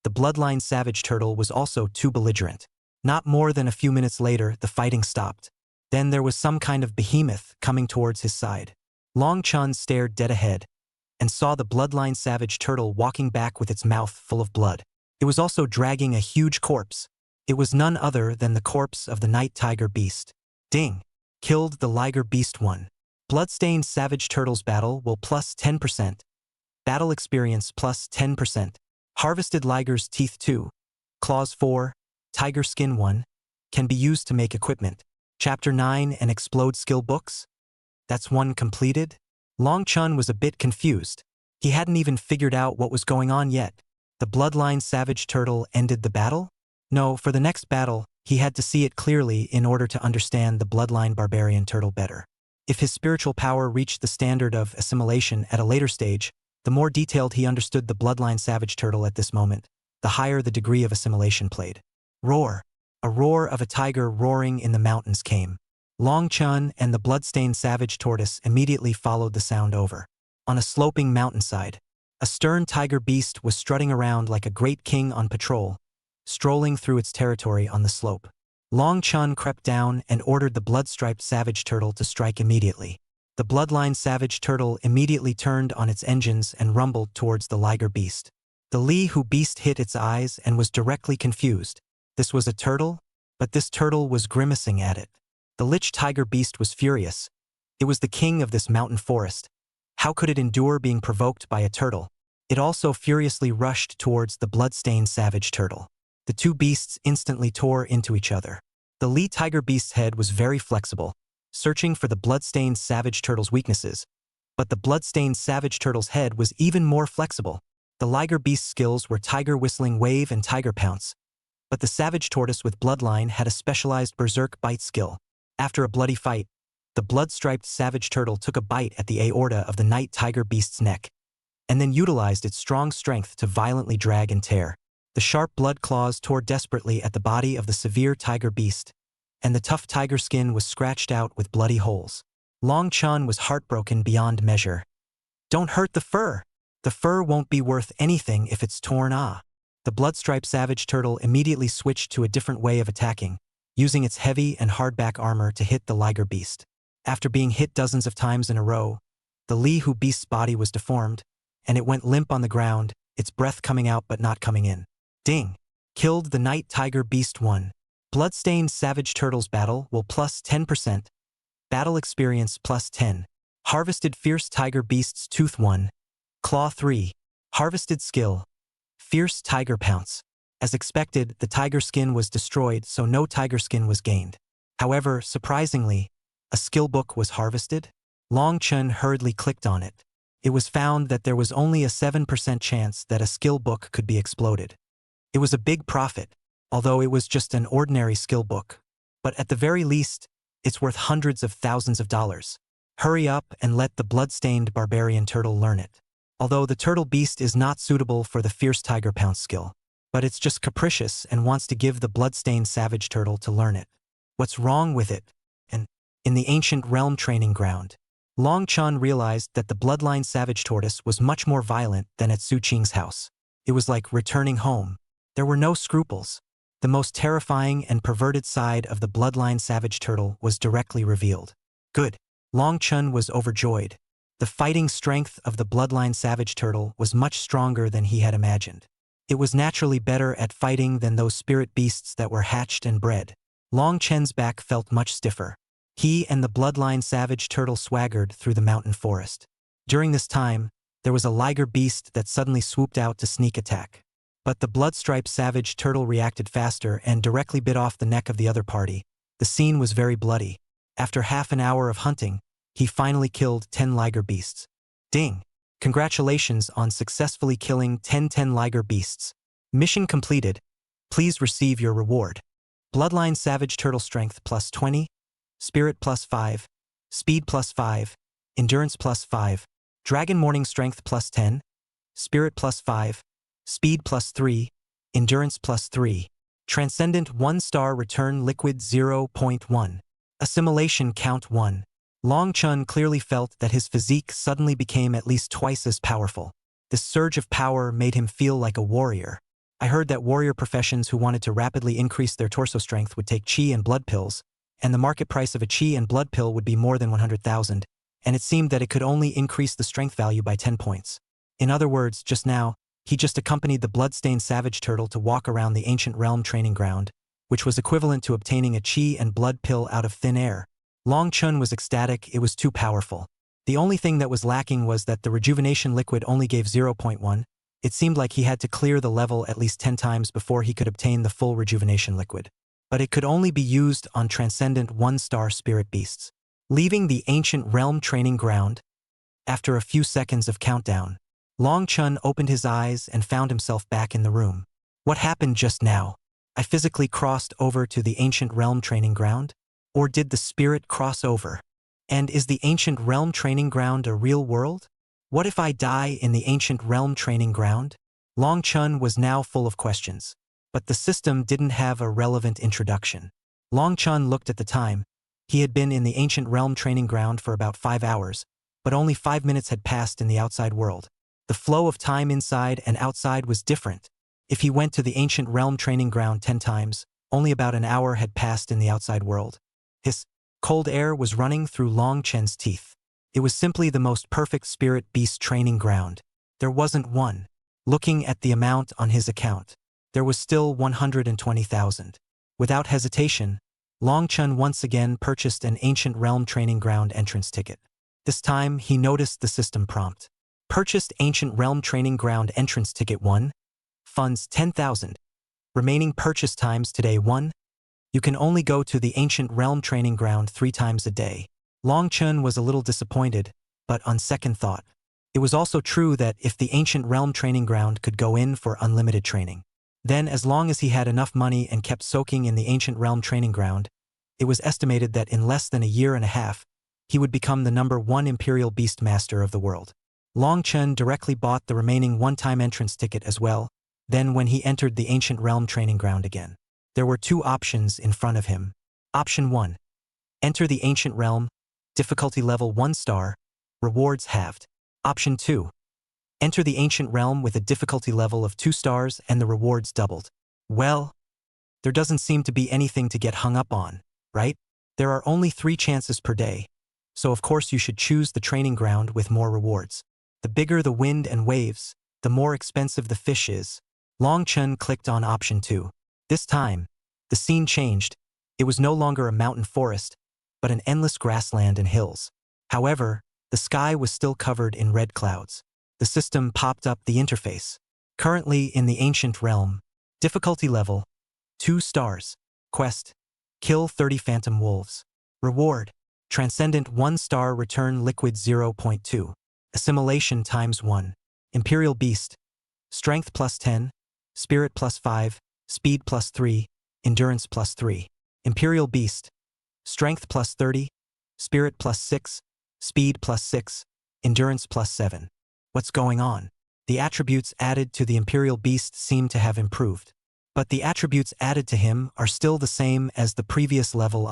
The bloodline savage turtle was also too belligerent. Not more than a few minutes later, the fighting stopped. Then there was some kind of behemoth coming towards his side. Long Chun stared dead ahead and saw the bloodline savage turtle walking back with its mouth full of blood. It was also dragging a huge corpse. It was none other than the corpse of the night tiger beast. Ding! Killed the liger beast 1. Bloodstained savage turtles battle will plus 10%. Battle experience plus 10%. Harvested liger's teeth 2. Claws 4. Tiger skin 1. Can be used to make equipment. Chapter 9 and explode skill books? That's 1 completed? Long Chun was a bit confused. He hadn't even figured out what was going on yet. The bloodline savage turtle ended the battle? No, for the next battle, he had to see it clearly in order to understand the bloodline barbarian turtle better. If his spiritual power reached the standard of assimilation at a later stage, the more detailed he understood the bloodline savage turtle at this moment, the higher the degree of assimilation played. Roar! A roar of a tiger roaring in the mountains came. Long Chun and the bloodstained savage tortoise immediately followed the sound over. On a sloping mountainside, a stern tiger beast was strutting around like a great king on patrol, strolling through its territory on the slope. Long Chun crept down and ordered the blood-striped savage turtle to strike immediately. The bloodline savage turtle immediately turned on its engines and rumbled towards the liger beast. The Lihu beast hit its eyes and was directly confused. This was a turtle? But this turtle was grimacing at it. The lich tiger beast was furious. It was the king of this mountain forest. How could it endure being provoked by a turtle? It also furiously rushed towards the blood-stained savage turtle. The two beasts instantly tore into each other. The Li tiger beast's head was very flexible, searching for the blood-stained savage turtle's weaknesses. But the blood-stained savage turtle's head was even more flexible. The liger beast's skills were tiger whistling wave and tiger pounce. But the savage tortoise with bloodline had a specialized berserk bite skill. After a bloody fight, the blood-striped savage turtle took a bite at the aorta of the night tiger beast's neck, and then utilized its strong strength to violently drag and tear. The sharp blood claws tore desperately at the body of the severe tiger beast, and the tough tiger skin was scratched out with bloody holes. Long Chun was heartbroken beyond measure. "Don't hurt the fur! The fur won't be worth anything if it's torn ah." The blood-striped savage turtle immediately switched to a different way of attacking, using its heavy and hardback armor to hit the liger beast. After being hit dozens of times in a row, the Li-Hu beast's body was deformed, and it went limp on the ground, its breath coming out but not coming in. Ding! Killed the night tiger beast 1. Bloodstained savage turtles battle will plus 10%. Battle experience plus 10. Harvested fierce tiger beast's tooth 1. Claw 3. Harvested skill. Fierce tiger pounce. As expected, the tiger skin was destroyed, so no tiger skin was gained. However, surprisingly, a skill book was harvested. Long Chun hurriedly clicked on it. It was found that there was only a 7% chance that a skill book could be exploded. It was a big profit, although it was just an ordinary skill book. But at the very least, it's worth hundreds of thousands of dollars. Hurry up and let the blood-stained barbarian turtle learn it. Although the turtle beast is not suitable for the fierce tiger pounce skill, but it's just capricious and wants to give the blood-stained savage turtle to learn it. What's wrong with it? And in the ancient realm training ground, Long Chun realized that the bloodline savage tortoise was much more violent than at Su Qing's house. It was like returning home. There were no scruples. The most terrifying and perverted side of the bloodline savage turtle was directly revealed. Good. Long Chun was overjoyed. The fighting strength of the bloodline savage turtle was much stronger than he had imagined. It was naturally better at fighting than those spirit beasts that were hatched and bred. Long Chen's back felt much stiffer. He and the bloodline savage turtle swaggered through the mountain forest. During this time, there was a liger beast that suddenly swooped out to sneak attack. But the blood-striped savage turtle reacted faster and directly bit off the neck of the other party. The scene was very bloody. After half an hour of hunting, he finally killed 10 liger beasts. Ding! Congratulations on successfully killing 10 liger beasts. Mission completed. Please receive your reward. Bloodline savage turtle strength plus 20, spirit plus 5, speed plus 5, endurance plus 5, dragon morning strength plus 10, spirit plus 5, speed plus 3, endurance plus 3, transcendent 1-star return liquid 0.1, assimilation count 1. Long Chun clearly felt that his physique suddenly became at least twice as powerful. This surge of power made him feel like a warrior. I heard that warrior professions who wanted to rapidly increase their torso strength would take chi and blood pills, and the market price of a chi and blood pill would be more than 100,000, and it seemed that it could only increase the strength value by 10 points. In other words, just now, he just accompanied the blood-stained savage turtle to walk around the ancient realm training ground, which was equivalent to obtaining a chi and blood pill out of thin air. Long Chun was ecstatic. It was too powerful. The only thing that was lacking was that the rejuvenation liquid only gave 0.1. It seemed like he had to clear the level at least 10 times before he could obtain the full rejuvenation liquid. But it could only be used on transcendent 1-star spirit beasts. Leaving the ancient realm training ground, after a few seconds of countdown, Long Chun opened his eyes and found himself back in the room. What happened just now? I physically crossed over to the ancient realm training ground? Or did the spirit cross over? And is the ancient realm training ground a real world? What if I die in the ancient realm training ground? Long Chun was now full of questions. But the system didn't have a relevant introduction. Long Chun looked at the time. He had been in the ancient realm training ground for about 5 hours, but only 5 minutes had passed in the outside world. The flow of time inside and outside was different. If he went to the ancient realm training ground 10 times, only about an hour had passed in the outside world. His cold air was running through Long Chen's teeth. It was simply the most perfect spirit beast training ground. There wasn't one. Looking at the amount on his account, there was still 120,000. Without hesitation, Long Chun once again purchased an ancient realm training ground entrance ticket. This time, he noticed the system prompt. Purchased ancient realm training ground entrance ticket 1. Funds 10,000. Remaining purchase times today 1. You can only go to the ancient realm training ground 3 times a day. Long Chun was a little disappointed, but on second thought, it was also true that if the ancient realm training ground could go in for unlimited training, then as long as he had enough money and kept soaking in the ancient realm training ground, it was estimated that in less than a year and a half, he would become the #1 Imperial Beast Master of the world. Long Chun directly bought the remaining one-time entrance ticket as well, Then when he entered the ancient realm training ground again, there were two options in front of him. Option 1. Enter the ancient realm, difficulty level 1 star, rewards halved. Option 2. Enter the ancient realm with a difficulty level of 2 stars and the rewards doubled. Well, there doesn't seem to be anything to get hung up on, right? There are only 3 chances per day, so of course you should choose the training ground with more rewards. The bigger the wind and waves, the more expensive the fish is. Long Chen clicked on option 2. This time, the scene changed. It was no longer a mountain forest, but an endless grassland and hills. However, the sky was still covered in red clouds. The system popped up the interface. Currently in the ancient realm. Difficulty level 2 stars. Quest: kill 30 phantom wolves. Reward: transcendent 1 star, return liquid 0.2. Assimilation times 1. Imperial beast. Strength plus 10. Spirit plus 5. Speed plus 3. Endurance plus 3. Imperial beast. Strength plus 30. Spirit plus 6. Speed plus 6. Endurance plus 7. What's going on? The attributes added to the Imperial beast seem to have improved. But the attributes added to him are still the same as the previous level.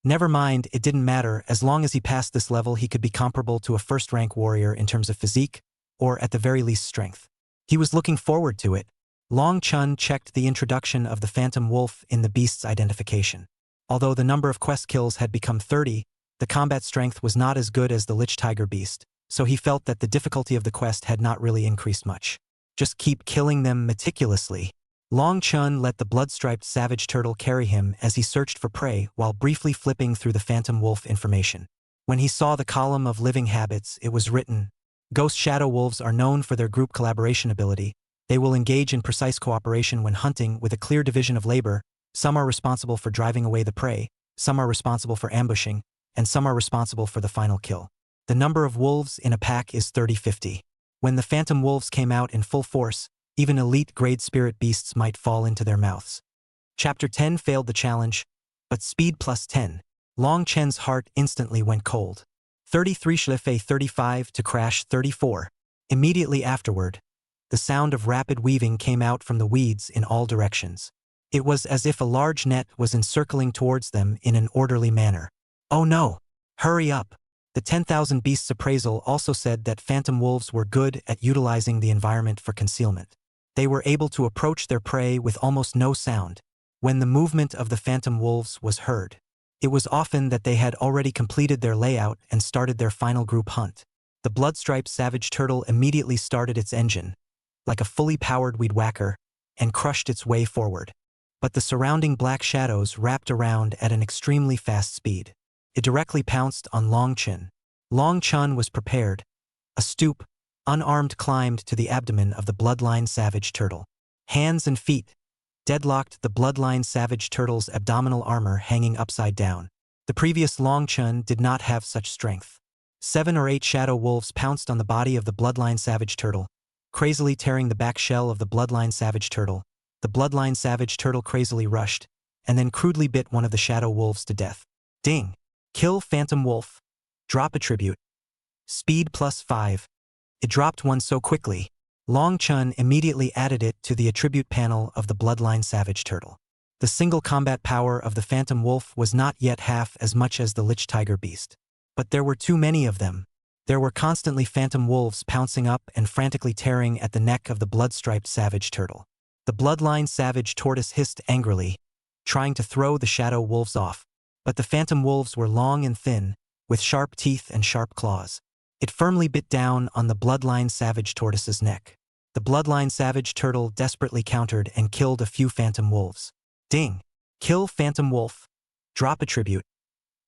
Never mind, it didn't matter. As long as he passed this level, he could be comparable to a first-rank warrior in terms of physique, or at the very least strength. He was looking forward to it. Long Chen checked the introduction of the phantom wolf in the beast's identification. Although the number of quest kills had become 30, the combat strength was not as good as the lich tiger beast, so he felt that the difficulty of the quest had not really increased much. Just keep killing them meticulously. Long Chen let the blood-striped savage turtle carry him as he searched for prey while briefly flipping through the phantom wolf information. When he saw the column of living habits, it was written, Ghost shadow wolves are known for their group collaboration ability. They will engage in precise cooperation when hunting with a clear division of labor. Some are responsible for driving away the prey, some are responsible for ambushing, and some are responsible for the final kill. The number of wolves in a pack is 30-50. When the phantom wolves came out in full force, even elite-grade spirit beasts might fall into their mouths. Chapter 10 failed the challenge, but speed plus 10. Long Chen's heart instantly went cold. 33 schliff 35 to crash 34. Immediately afterward, the sound of rapid weaving came out from the weeds in all directions. It was as if a large net was encircling towards them in an orderly manner. Oh no! Hurry up! The 10,000 Beasts appraisal also said that phantom wolves were good at utilizing the environment for concealment. They were able to approach their prey with almost no sound. When the movement of the phantom wolves was heard, it was often that they had already completed their layout and started their final group hunt. The blood-striped savage turtle immediately started its engine, like a fully powered weed whacker, and crushed its way forward. But the surrounding black shadows wrapped around at an extremely fast speed. It directly pounced on Long Chen. Long Chen was prepared. A stoop, unarmed, climbed to the abdomen of the bloodline savage turtle. Hands and feet deadlocked the bloodline savage turtle's abdominal armor hanging upside down. The previous Long Chen did not have such strength. 7 or 8 shadow wolves pounced on the body of the bloodline savage turtle, crazily tearing the back shell of the bloodline savage turtle. The bloodline savage turtle crazily rushed, and then crudely bit one of the shadow wolves to death. Ding! Kill phantom wolf. Drop attribute. Speed plus 5. It dropped one so quickly, Long Chen immediately added it to the attribute panel of the bloodline savage turtle. The single combat power of the phantom wolf was not yet half as much as the lich tiger beast. But there were too many of them. There were constantly phantom wolves pouncing up and frantically tearing at the neck of the blood-striped savage turtle. The bloodline savage tortoise hissed angrily, trying to throw the shadow wolves off. But the phantom wolves were long and thin, with sharp teeth and sharp claws. It firmly bit down on the bloodline savage tortoise's neck. The bloodline savage turtle desperately countered and killed a few phantom wolves. Ding! Kill phantom wolf. Drop attribute.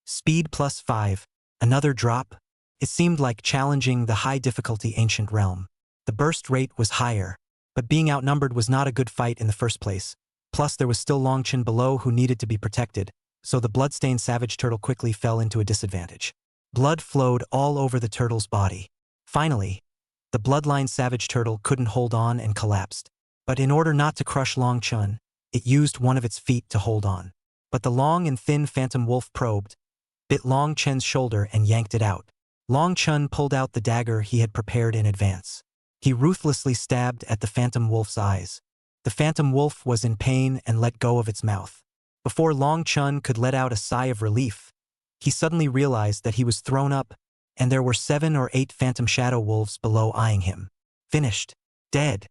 Speed plus 5. Another drop. It seemed like challenging the high-difficulty ancient realm. The burst rate was higher, but being outnumbered was not a good fight in the first place. Plus there was still Long Chen below who needed to be protected, so the bloodstained savage turtle quickly fell into a disadvantage. Blood flowed all over the turtle's body. Finally, the bloodline savage turtle couldn't hold on and collapsed. But in order not to crush Long Chen, it used one of its feet to hold on. But the long and thin phantom wolf probed, bit Long Chen's shoulder and yanked it out. Long Chen pulled out the dagger he had prepared in advance. He ruthlessly stabbed at the phantom wolf's eyes. The phantom wolf was in pain and let go of its mouth. Before Long Chun could let out a sigh of relief, he suddenly realized that he was thrown up, and there were 7 or 8 phantom shadow wolves below eyeing him. Finished. Dead.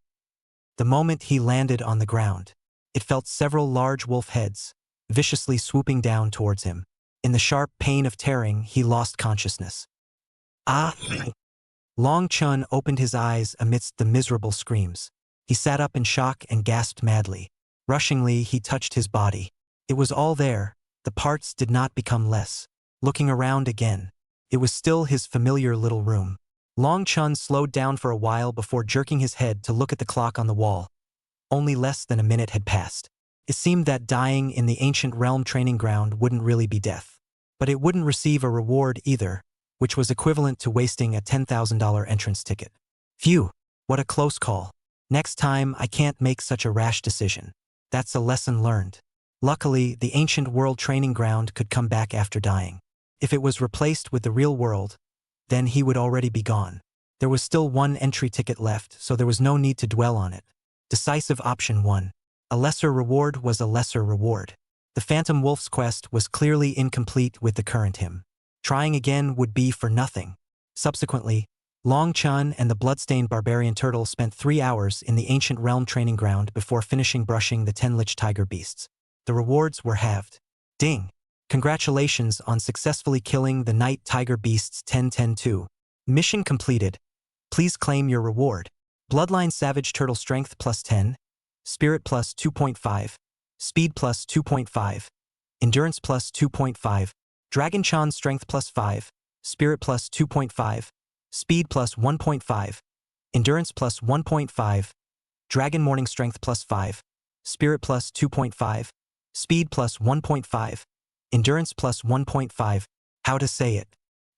The moment he landed on the ground, it felt several large wolf heads, viciously swooping down towards him. In the sharp pain of tearing, he lost consciousness. Ah! Long Chun opened his eyes amidst the miserable screams. He sat up in shock and gasped madly. Rushingly, he touched his body. It was all there. The parts did not become less. Looking around again, it was still his familiar little room. Long Chun slowed down for a while before jerking his head to look at the clock on the wall. Only less than a minute had passed. It seemed that dying in the ancient realm training ground wouldn't really be death. But it wouldn't receive a reward either, which was equivalent to wasting a $10,000 entrance ticket. Phew, what a close call. Next time I can't make such a rash decision. That's a lesson learned. Luckily, the ancient world training ground could come back after dying. If it was replaced with the real world, then he would already be gone. There was still 1 entry ticket left, so there was no need to dwell on it. Decisive option 1. A lesser reward was a lesser reward. The Phantom Wolf's quest was clearly incomplete with the current him. Trying again would be for nothing. Subsequently, Long Chun and the bloodstained barbarian turtle spent 3 hours in the ancient realm training ground before finishing brushing the 10 lich tiger beasts. The rewards were halved. Ding! Congratulations on successfully killing the night tiger beasts 10-10-2. Mission completed. Please claim your reward. Bloodline Savage Turtle Strength plus 10, Spirit plus 2.5, Speed plus 2.5, Endurance plus 2.5, Dragon Chan Strength plus 5, Spirit plus 2.5, Speed plus 1.5, Endurance plus 1.5, Dragon Morning Strength plus 5, Spirit plus 2.5, Speed plus 1.5, Endurance plus 1.5. How to say it?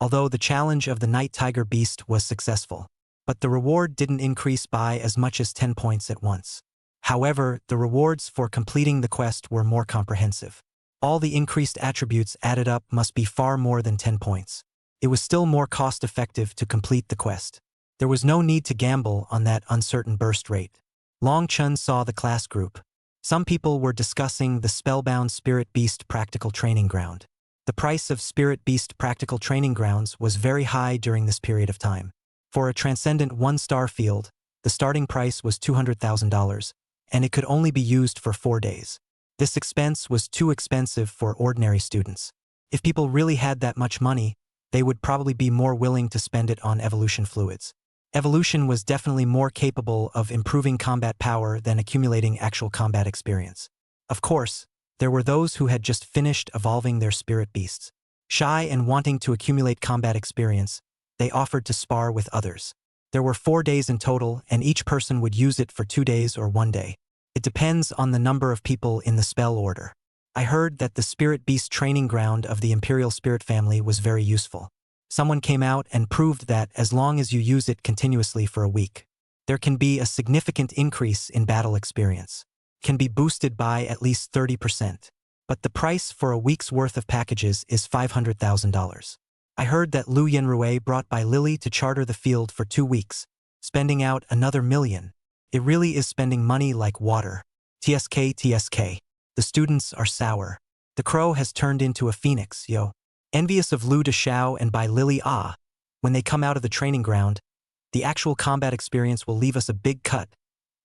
Although the challenge of the Night Tiger Beast was successful, but the reward didn't increase by as much as 10 points at once. However, the rewards for completing the quest were more comprehensive. All the increased attributes added up must be far more than 10 points. It was still more cost-effective to complete the quest. There was no need to gamble on that uncertain burst rate. Long Chun saw the class group. Some people were discussing the Spellbound Spirit Beast Practical Training Ground. The price of Spirit Beast Practical Training Grounds was very high during this period of time. For a transcendent 1-star field, the starting price was $200,000, and it could only be used for 4 days. This expense was too expensive for ordinary students. If people really had that much money, they would probably be more willing to spend it on evolution fluids. Evolution was definitely more capable of improving combat power than accumulating actual combat experience. Of course, there were those who had just finished evolving their spirit beasts. Shy and wanting to accumulate combat experience, they offered to spar with others. There were 4 days in total, and each person would use it for 2 days or 1 day. It depends on the number of people in the spell order. I heard that the Spirit Beast training ground of the Imperial Spirit family was very useful. Someone came out and proved that as long as you use it continuously for a week, there can be a significant increase in battle experience. Can be boosted by at least 30%. But the price for a week's worth of packages is $500,000. I heard that Lu Yenrui brought by Lily to charter the field for 2 weeks, spending out another $1 million. It really is spending money like water. TSK. The students are sour. The crow has turned into a phoenix, yo. Envious of Lu Deshao and by Lily Ah. When they come out of the training ground, the actual combat experience will leave us a big cut.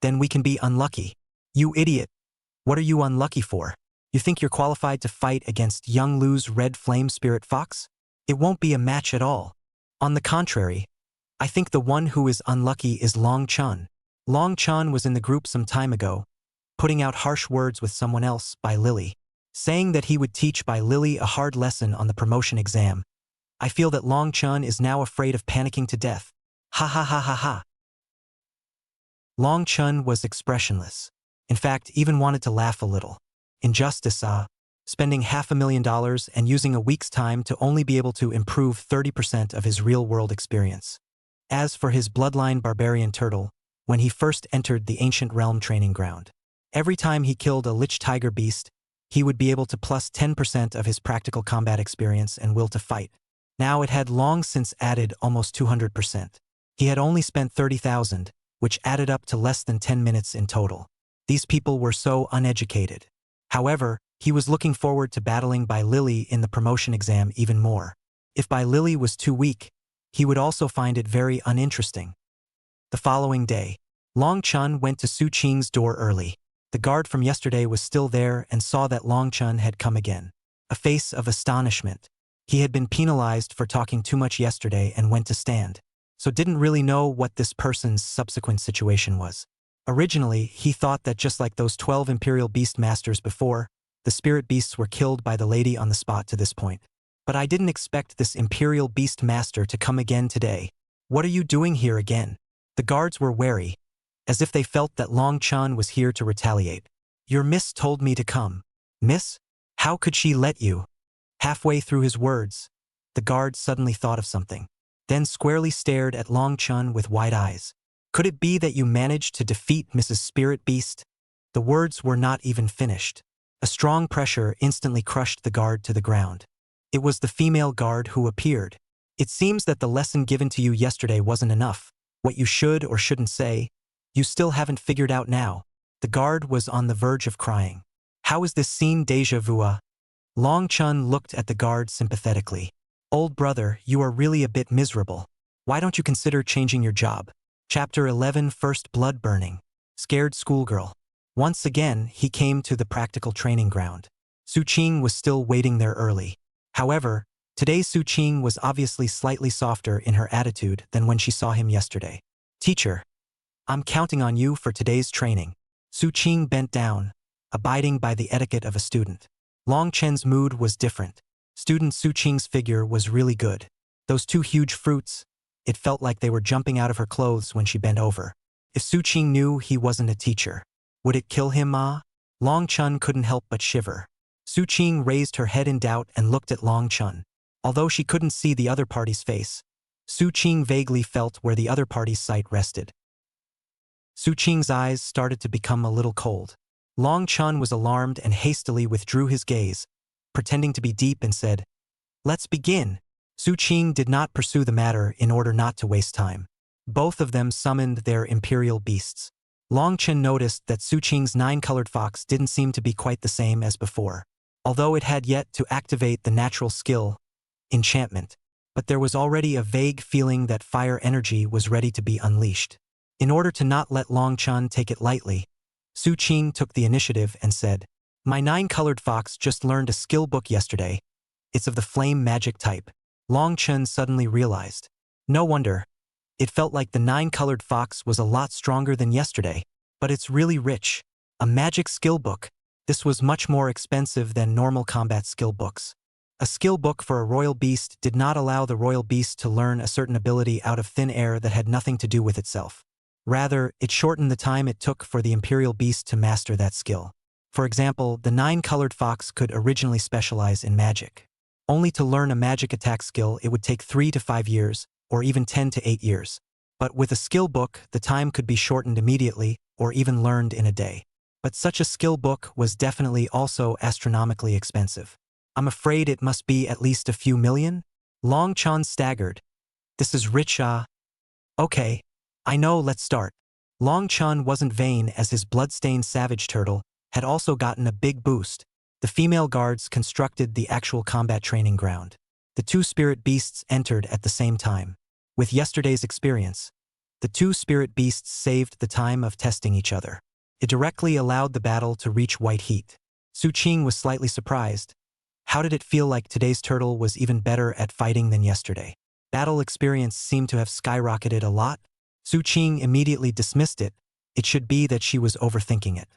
Then we can be unlucky. You idiot. What are you unlucky for? You think you're qualified to fight against young Lu's Red Flame Spirit Fox? It won't be a match at all. On the contrary, I think the one who is unlucky is Long Chun. Long Chun was in the group some time ago, putting out harsh words with someone else, by Lily, saying that he would teach by Lily a hard lesson on the promotion exam. I feel that Long Chun is now afraid of panicking to death. Ha ha ha ha ha. Long Chun was expressionless. In fact, even wanted to laugh a little. Injustice, spending $500,000 and using a week's time to only be able to improve 30% of his real-world experience. As for his bloodline barbarian turtle, when he first entered the ancient realm training ground, every time he killed a lich tiger beast, he would be able to plus 10% of his practical combat experience and will to fight. Now it had long since added almost 200%. He had only spent $30,000, which added up to less than 10 minutes in total. These people were so uneducated. However, he was looking forward to battling Bai Lily in the promotion exam even more. If Bai Lily was too weak, he would also find it very uninteresting. The following day, Long Chun went to Su Qing's door early. The guard from yesterday was still there and saw that Long Chun had come again. A face of astonishment. He had been penalized for talking too much yesterday and went to stand, so didn't really know what this person's subsequent situation was. Originally, he thought that just like those 12 Imperial Beast Masters before, the spirit beasts were killed by the lady on the spot to this point. But I didn't expect this Imperial Beast Master to come again today. What are you doing here again? The guards were wary, as if they felt that Long Chun was here to retaliate. Your miss told me to come. Miss? How could she let you? Halfway through his words, the guard suddenly thought of something, then squarely stared at Long Chun with wide eyes. Could it be that you managed to defeat Mrs. Spirit Beast? The words were not even finished. A strong pressure instantly crushed the guard to the ground. It was the female guard who appeared. It seems that the lesson given to you yesterday wasn't enough. What you should or shouldn't say, you still haven't figured out now. The guard was on the verge of crying. How is this scene déjà vu? Long Chun looked at the guard sympathetically. Old brother, you are really a bit miserable. Why don't you consider changing your job? Chapter 11 First Blood Burning. Scared Schoolgirl. Once again, he came to the practical training ground. Su Qing was still waiting there early. However, today Su Qing was obviously slightly softer in her attitude than when she saw him yesterday. Teacher, I'm counting on you for today's training. Su Qing bent down, abiding by the etiquette of a student. Long Chen's mood was different. Student Su Qing's figure was really good. Those two huge fruits, it felt like they were jumping out of her clothes when she bent over. If Su Qing knew he wasn't a teacher, would it kill him? Long Chun couldn't help but shiver. Su Qing raised her head in doubt and looked at Long Chun. Although she couldn't see the other party's face, Su Qing vaguely felt where the other party's sight rested. Su Qing's eyes started to become a little cold. Long Chun was alarmed and hastily withdrew his gaze, pretending to be deep and said, "Let's begin." Su Qing did not pursue the matter in order not to waste time. Both of them summoned their imperial beasts. Long Chen noticed that Su Qing's 9-colored fox didn't seem to be quite the same as before, although it had yet to activate the natural skill, enchantment, but there was already a vague feeling that fire energy was ready to be unleashed. In order to not let Long Chun take it lightly, Su Qing took the initiative and said, "My 9-colored fox just learned a skill book yesterday. It's of the flame magic type." Long Chun suddenly realized. No wonder. It felt like the 9-colored fox was a lot stronger than yesterday, but it's really rich. A magic skill book. This was much more expensive than normal combat skill books. A skill book for a royal beast did not allow the royal beast to learn a certain ability out of thin air that had nothing to do with itself. Rather, it shortened the time it took for the imperial beast to master that skill. For example, the 9-colored fox could originally specialize in magic. Only to learn a magic attack skill it would take 3 to 5 years, or even 10 to 8 years. But with a skill book, the time could be shortened immediately, or even learned in a day. But such a skill book was definitely also astronomically expensive. I'm afraid it must be at least a few million? Long Chun staggered. This is rich, Okay. I know, let's start. Long Chun wasn't vain as his blood-stained savage turtle had also gotten a big boost. The female guards constructed the actual combat training ground. The two spirit beasts entered at the same time. With yesterday's experience, the two spirit beasts saved the time of testing each other. It directly allowed the battle to reach white heat. Su Qing was slightly surprised. How did it feel like today's turtle was even better at fighting than yesterday? Battle experience seemed to have skyrocketed a lot. Su Qing immediately dismissed it. It should be that she was overthinking it.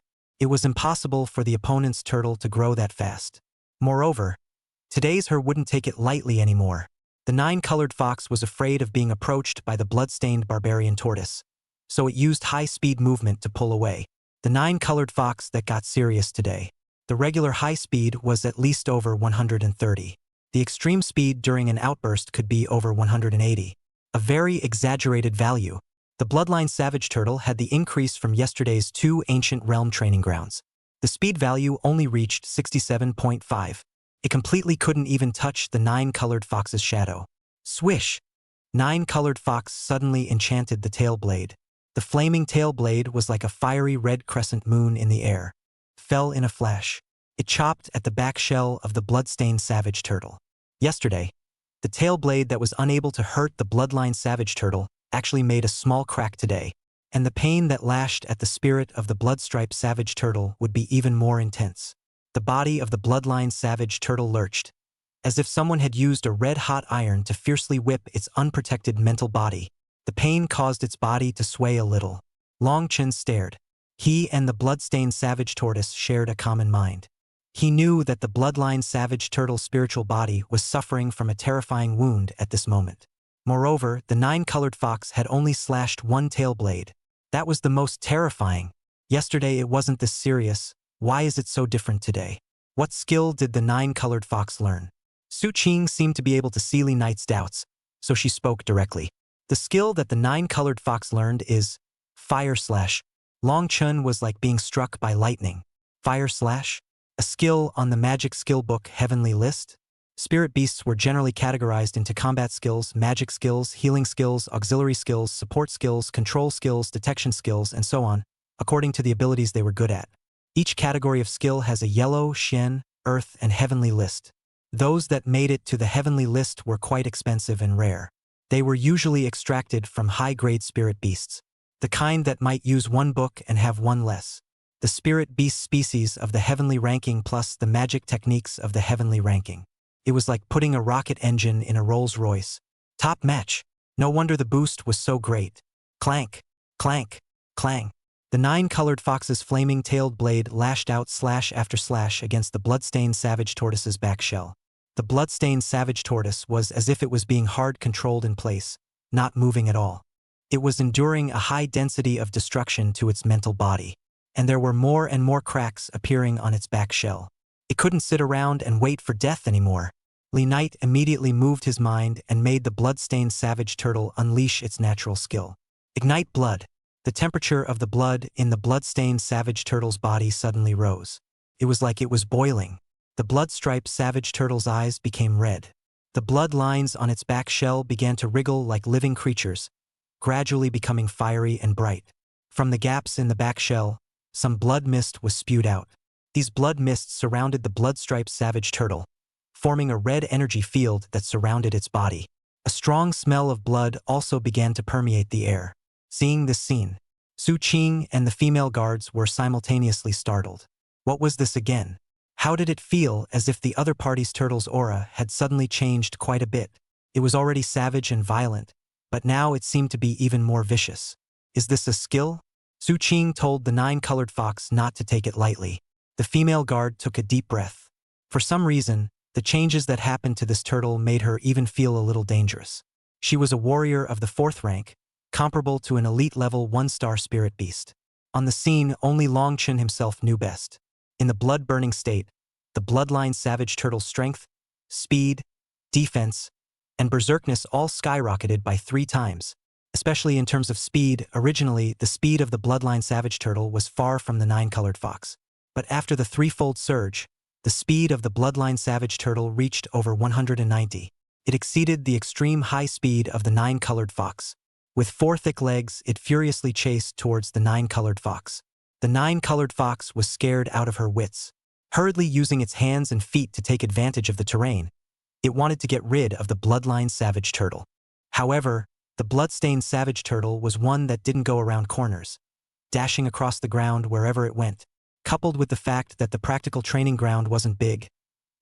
It was impossible for the opponent's turtle to grow that fast. Moreover, today's her wouldn't take it lightly anymore. The 9-colored fox was afraid of being approached by the blood-stained barbarian tortoise, so it used high-speed movement to pull away. The 9-colored fox that got serious today. The regular high speed was at least over 130. The extreme speed during an outburst could be over 180. A very exaggerated value. The Bloodline Savage Turtle had the increase from yesterday's 2 Ancient Realm training grounds. The speed value only reached 67.5. It completely couldn't even touch the 9-colored fox's shadow. Swish! 9-colored fox suddenly enchanted the tail blade. The flaming tail blade was like a fiery red crescent moon in the air. Fell in a flash. It chopped at the back shell of the bloodstained savage turtle. Yesterday, the tail blade that was unable to hurt the bloodline savage turtle actually made a small crack today, and the pain that lashed at the spirit of the bloodstriped savage turtle would be even more intense. The body of the bloodline savage turtle lurched, as if someone had used a red-hot iron to fiercely whip its unprotected mental body. The pain caused its body to sway a little. Long Chen stared. He and the bloodstained savage tortoise shared a common mind. He knew that the bloodline savage turtle's spiritual body was suffering from a terrifying wound at this moment. Moreover, the nine-colored fox had only slashed one tail blade. That was the most terrifying. Yesterday it wasn't this serious. Why is it so different today? What skill did the nine-colored fox learn? Su Qing seemed to be able to see Li Knight's doubts, so she spoke directly. The skill that the nine-colored fox learned is Fire Slash. Long Chun was like being struck by lightning. Fire Slash? A skill on the magic skill book Heavenly List? Spirit beasts were generally categorized into combat skills, magic skills, healing skills, auxiliary skills, support skills, control skills, detection skills, and so on, according to the abilities they were good at. Each category of skill has a yellow, Shen, Earth, and Heavenly List. Those that made it to the Heavenly List were quite expensive and rare. They were usually extracted from high-grade spirit beasts, the kind that might use one book and have one less. The spirit beast species of the heavenly ranking plus the magic techniques of the heavenly ranking. It was like putting a rocket engine in a Rolls-Royce. Top match. No wonder the boost was so great. Clank, clank, clang. The nine-colored fox's flaming-tailed blade lashed out slash after slash against the bloodstained savage tortoise's back shell. The bloodstained savage tortoise was as if it was being hard-controlled in place, not moving at all. It was enduring a high density of destruction to its mental body, and there were more and more cracks appearing on its back shell. It couldn't sit around and wait for death anymore. Li Knight immediately moved his mind and made the blood-stained savage turtle unleash its natural skill. Ignite blood. The temperature of the blood in the blood-stained savage turtle's body suddenly rose. It was like it was boiling. The blood-striped savage turtle's eyes became red. The blood lines on its back shell began to wriggle like living creatures, gradually becoming fiery and bright. From the gaps in the back shell, some blood mist was spewed out. These blood mists surrounded the blood-striped savage turtle, forming a red energy field that surrounded its body. A strong smell of blood also began to permeate the air. Seeing this scene, Su Qing and the female guards were simultaneously startled. What was this again? How did it feel as if the other party's turtle's aura had suddenly changed quite a bit? It was already savage and violent, but now it seemed to be even more vicious. Is this a skill? Su Qing told the nine-colored fox not to take it lightly. The female guard took a deep breath. For some reason, the changes that happened to this turtle made her even feel a little dangerous. She was a warrior of the 4th rank, comparable to an elite-level 1-star spirit beast. On the scene, only Long Chen himself knew best. In the blood-burning state, the bloodline savage turtle's strength, speed, defense, and berserkness all skyrocketed by 3 times. Especially in terms of speed, originally, the speed of the bloodline savage turtle was far from the nine-colored fox. But after the 3-fold surge, the speed of the bloodline savage turtle reached over 190. It exceeded the extreme high speed of the nine-colored fox. With 4 thick legs, it furiously chased towards the nine-colored fox. The nine-colored fox was scared out of her wits. Hurriedly using its hands and feet to take advantage of the terrain, it wanted to get rid of the bloodline savage turtle. However, the bloodstained savage turtle was one that didn't go around corners, dashing across the ground wherever it went. Coupled with the fact that the practical training ground wasn't big,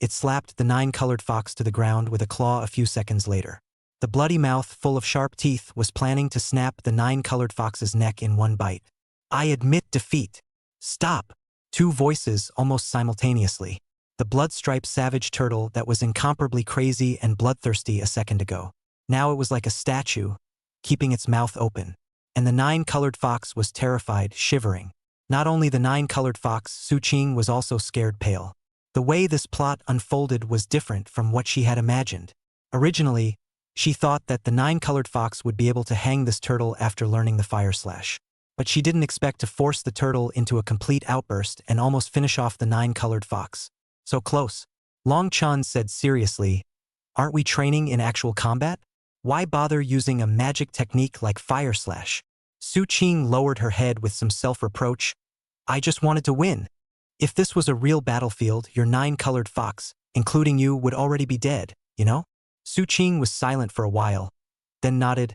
it slapped the nine-colored fox to the ground with a claw a few seconds later. The bloody mouth full of sharp teeth was planning to snap the nine-colored fox's neck in one bite. I admit defeat. Stop. 2 voices almost simultaneously. The blood-striped savage turtle that was incomparably crazy and bloodthirsty a second ago. Now it was like a statue, keeping its mouth open. And the nine-colored fox was terrified, shivering. Not only the nine-colored fox, Su Qing was also scared pale. The way this plot unfolded was different from what she had imagined. Originally, she thought that the nine-colored fox would be able to hang this turtle after learning the fire slash. But she didn't expect to force the turtle into a complete outburst and almost finish off the nine-colored fox. So close. Long Chan said seriously, "Aren't we training in actual combat? Why bother using a magic technique like fire slash?" Su Qing lowered her head with some self-reproach. I just wanted to win. If this was a real battlefield, your 9-colored fox, including you, would already be dead, you know? Su Qing was silent for a while, then nodded.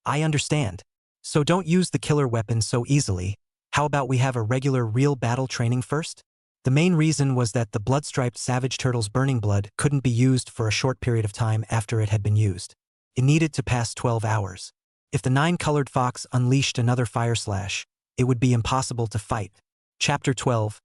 I understand. So don't use the killer weapon so easily. How about we have a regular real battle training first? The main reason was that the blood-striped savage turtle's burning blood couldn't be used for a short period of time after it had been used. It needed to pass 12 hours. If the 9-colored fox unleashed another fire slash, it would be impossible to fight. Chapter 12.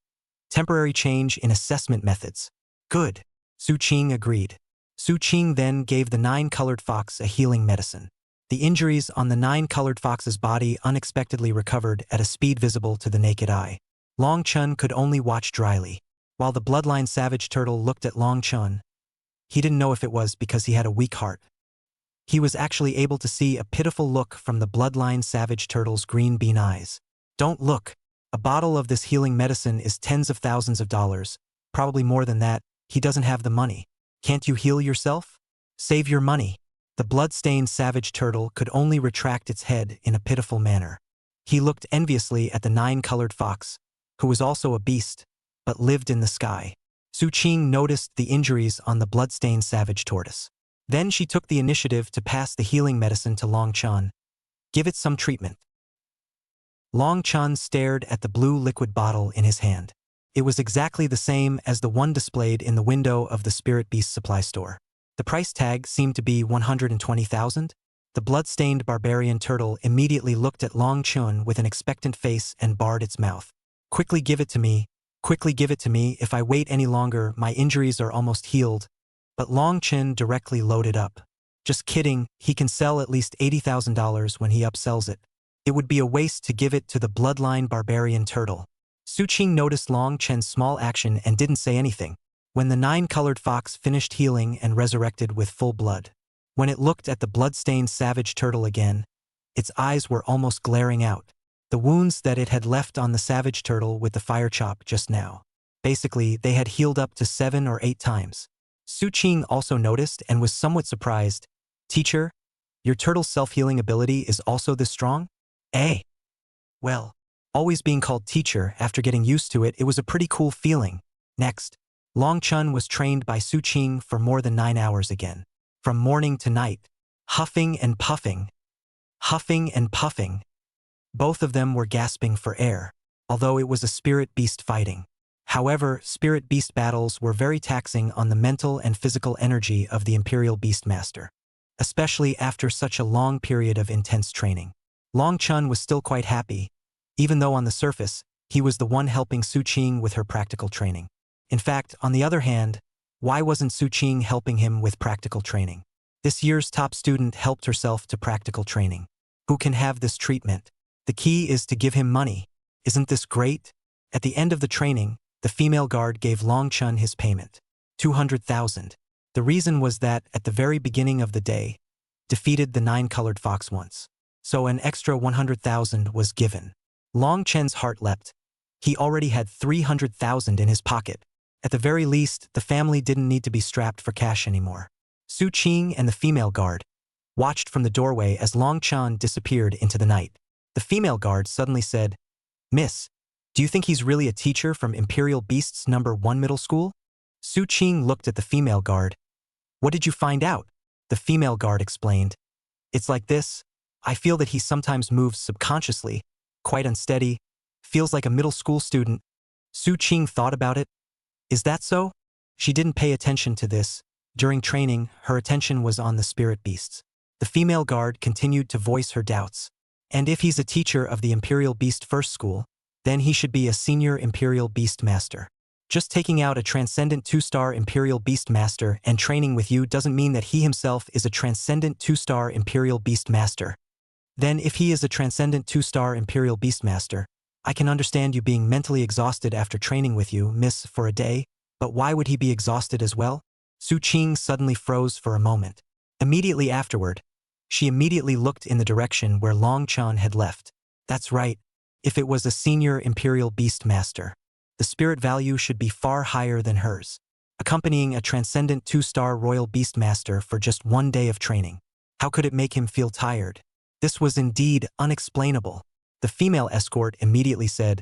Temporary change in assessment methods. Good. Su Qing agreed. Su Qing then gave the 9-colored fox a healing medicine. The injuries on the 9-colored fox's body unexpectedly recovered at a speed visible to the naked eye. Long Chun could only watch dryly. While the bloodline savage turtle looked at Long Chun, he didn't know if it was because he had a weak heart. He was actually able to see a pitiful look from the bloodline savage turtle's green bean eyes. Don't look. A bottle of this healing medicine is tens of thousands of dollars, probably more than that. He doesn't have the money. Can't you heal yourself? Save your money. The blood-stained savage turtle could only retract its head in a pitiful manner. He looked enviously at the 9-colored fox, who was also a beast, but lived in the sky. Su Qing noticed the injuries on the blood-stained savage tortoise. Then she took the initiative to pass the healing medicine to Long Chun. Give it some treatment. Long Chun stared at the blue liquid bottle in his hand. It was exactly the same as the one displayed in the window of the Spirit Beast supply store. The price tag seemed to be 120,000. The blood-stained barbarian turtle immediately looked at Long Chun with an expectant face and barred its mouth. Quickly give it to me. Quickly give it to me. If I wait any longer, my injuries are almost healed. But Long Chun directly loaded up. Just kidding, he can sell at least $80,000 when he upsells it. It would be a waste to give it to the bloodline barbarian turtle. Su Qing noticed Long Chun's small action and didn't say anything. When the 9-colored fox finished healing and resurrected with full blood. When it looked at the blood-stained savage turtle again, its eyes were almost glaring out. The wounds that it had left on the savage turtle with the fire chop just now. Basically, they had healed up to 7 or 8 times. Su Qing also noticed and was somewhat surprised. Teacher, your turtle's self-healing ability is also this strong? Eh? Well, always being called teacher after getting used to it, it was a pretty cool feeling. Next, Long Chun was trained by Su Qing for more than 9 hours again. From morning to night, huffing and puffing. Huffing and puffing. Both of them were gasping for air, although it was a spirit beast fighting. However, spirit beast battles were very taxing on the mental and physical energy of the Imperial Beastmaster, especially after such a long period of intense training. Long Chun was still quite happy, even though on the surface, he was the one helping Su Qing with her practical training. In fact, on the other hand, why wasn't Su Qing helping him with practical training? This year's top student helped herself to practical training. Who can have this treatment? The key is to give him money. Isn't this great? At the end of the training, the female guard gave Long Chun his payment. 200,000. The reason was that, at the very beginning of the day, defeated the 9-colored fox once. So an extra 100,000 was given. Long Chun's heart leapt. He already had 300,000 in his pocket. At the very least, the family didn't need to be strapped for cash anymore. Su Qing and the female guard watched from the doorway as Long Chun disappeared into the night. The female guard suddenly said, Miss, do you think he's really a teacher from Imperial Beasts No. 1 Middle School? Su Qing looked at the female guard. What did you find out? The female guard explained. It's like this. I feel that he sometimes moves subconsciously, quite unsteady, feels like a middle school student. Su Qing thought about it. Is that so? She didn't pay attention to this. During training, her attention was on the spirit beasts. The female guard continued to voice her doubts. And if he's a teacher of the Imperial Beast First School, then he should be a senior Imperial Beast Master. Just taking out a transcendent 2-star Imperial Beast Master and training with you doesn't mean that he himself is a transcendent 2-star Imperial Beast Master. Then if he is a transcendent 2-star Imperial Beast Master, I can understand you being mentally exhausted after training with you, miss, for a day, but why would he be exhausted as well? Su Qing suddenly froze for a moment. Immediately afterward, she immediately looked in the direction where Long Chun had left. That's right. If it was a senior Imperial Beast Master, the spirit value should be far higher than hers. Accompanying a transcendent 2-star Royal Beast Master for just 1 day of training. How could it make him feel tired? This was indeed unexplainable. The female escort immediately said,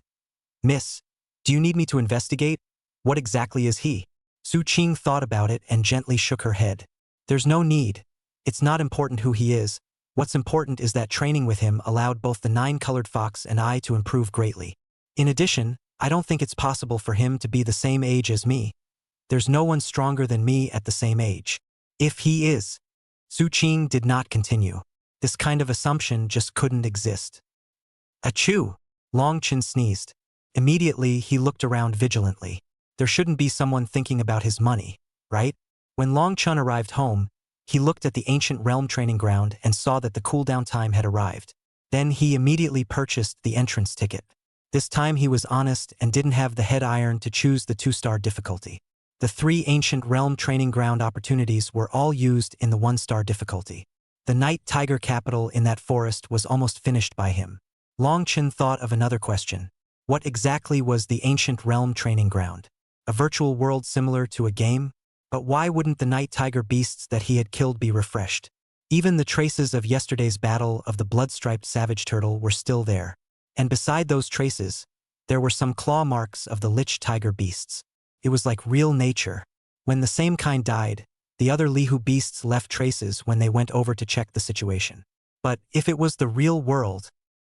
"Miss, do you need me to investigate? What exactly is he?" Su Qing thought about it and gently shook her head. "There's no need. It's not important who he is. What's important is that training with him allowed both the nine-colored fox and I to improve greatly. In addition, I don't think it's possible for him to be the same age as me. There's no one stronger than me at the same age. If he is." Su Qing did not continue. This kind of assumption just couldn't exist. Achoo! Long Chen sneezed. Immediately, he looked around vigilantly. There shouldn't be someone thinking about his money, right? When Long Chen arrived home, he looked at the ancient realm training ground and saw that the cooldown time had arrived. Then he immediately purchased the entrance ticket. This time he was honest and didn't have the head iron to choose the 2-star difficulty. The 3 ancient realm training ground opportunities were all used in the 1-star difficulty. The night tiger capital in that forest was almost finished by him. Long Chen thought of another question. What exactly was the ancient realm training ground? A virtual world similar to a game? But why wouldn't the night tiger beasts that he had killed be refreshed? Even the traces of yesterday's battle of the blood-striped savage turtle were still there. And beside those traces, there were some claw marks of the lich tiger beasts. It was like real nature. When the same kind died, the other Lihu beasts left traces when they went over to check the situation. But if it was the real world,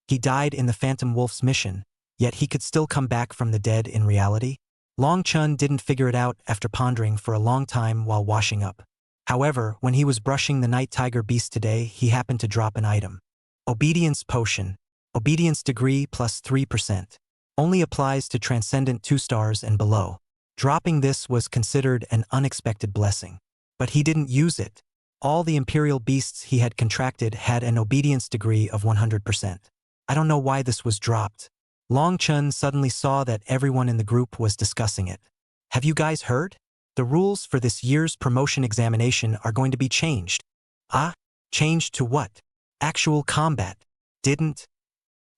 he died in the Phantom Wolf's mission, yet he could still come back from the dead in reality? Long Chen didn't figure it out after pondering for a long time while washing up. However, when he was brushing the night tiger beast today, he happened to drop an item. Obedience Potion. Obedience degree plus 3%. Only applies to transcendent 2 stars and below. Dropping this was considered an unexpected blessing. But he didn't use it. All the imperial beasts he had contracted had an obedience degree of 100%. I don't know why this was dropped. Long Chen suddenly saw that everyone in the group was discussing it. Have you guys heard? The rules for this year's promotion examination are going to be changed. Ah? Changed to what? Actual combat. Didn't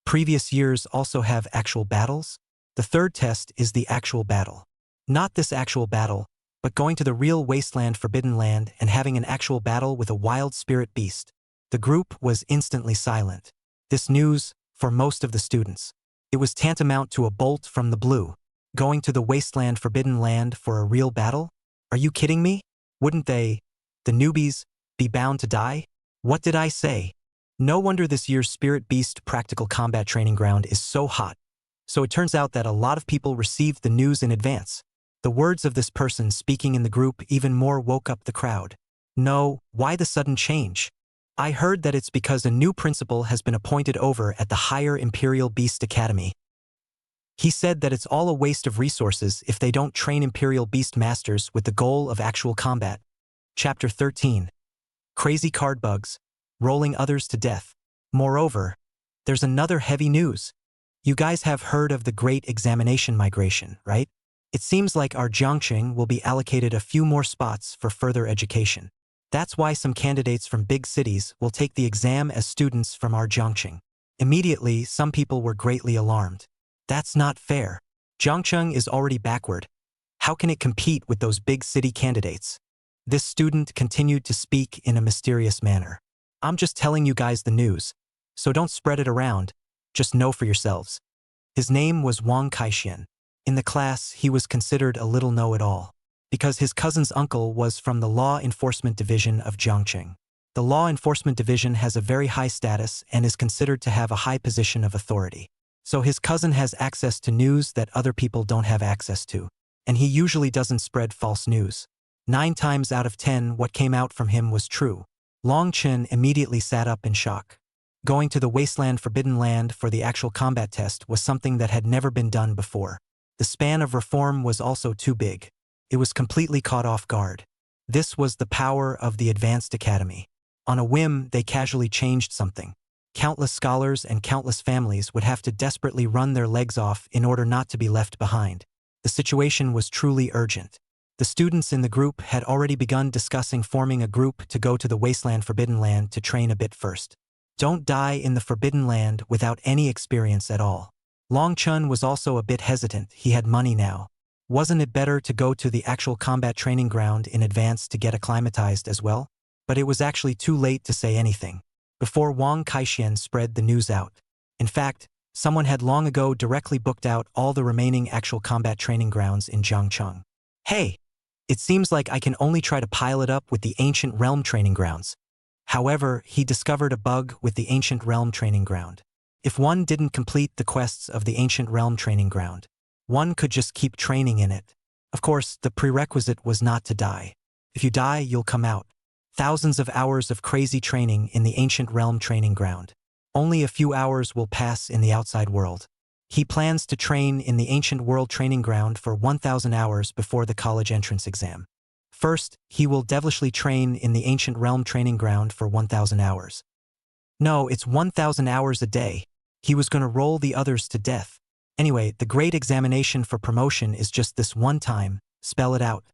previous years also have actual battles? The 3rd test is the actual battle. Not this actual battle, but going to the real wasteland Forbidden Land and having an actual battle with a wild spirit beast. The group was instantly silent. This news, for most of the students, it was tantamount to a bolt from the blue. Going to the wasteland Forbidden Land for a real battle? Are you kidding me? Wouldn't they, the newbies, be bound to die? What did I say? No wonder this year's Spirit Beast Practical Combat Training Ground is so hot. So it turns out that a lot of people received the news in advance. The words of this person speaking in the group even more woke up the crowd. No, why the sudden change? I heard that it's because a new principal has been appointed over at the Higher Imperial Beast Academy. He said that it's all a waste of resources if they don't train Imperial Beast Masters with the goal of actual combat. Chapter 13. Crazy card bugs. Rolling others to death. Moreover, there's another heavy news. You guys have heard of the Great Examination Migration, right? It seems like our Jiangqing will be allocated a few more spots for further education. That's why some candidates from big cities will take the exam as students from our Jiangqing. Immediately, some people were greatly alarmed. That's not fair. Jiangqing is already backward. How can it compete with those big city candidates? This student continued to speak in a mysterious manner. I'm just telling you guys the news, so don't spread it around, just know for yourselves. His name was Wang Kaixian. In the class, he was considered a little know-it-all, because his cousin's uncle was from the Law Enforcement Division of Jiangqing. The Law Enforcement Division has a very high status and is considered to have a high position of authority. So his cousin has access to news that other people don't have access to, and he usually doesn't spread false news. 9 times out of 10 what came out from him was true. Long Chen immediately sat up in shock. Going to the Wasteland Forbidden Land for the actual combat test was something that had never been done before. The span of reform was also too big. It was completely caught off guard. This was the power of the Advanced Academy. On a whim, they casually changed something. Countless scholars and countless families would have to desperately run their legs off in order not to be left behind. The situation was truly urgent. The students in the group had already begun discussing forming a group to go to the Wasteland Forbidden Land to train a bit first. Don't die in the Forbidden Land without any experience at all. Long Chen was also a bit hesitant. He had money now. Wasn't it better to go to the actual combat training ground in advance to get acclimatized as well? But it was actually too late to say anything. before Wang Kaixian spread the news out. In fact, someone had long ago directly booked out all the remaining actual combat training grounds in Jiangcheng. Hey, it seems like I can only try to pile it up with the Ancient Realm training grounds. However, he discovered a bug with the Ancient Realm training ground. If one didn't complete the quests of the Ancient Realm training ground, one could just keep training in it. Of course, the prerequisite was not to die. If you die, you'll come out. Thousands of hours of crazy training in the Ancient Realm training ground. Only a few hours will pass in the outside world. He plans to train in the Ancient World training ground for 1,000 hours before the college entrance exam. First, he will devilishly train in the Ancient Realm training ground for 1,000 hours. No, it's 1,000 hours a day. He was going to roll the others to death. Anyway, the great examination for promotion is just this one time. Spell it out.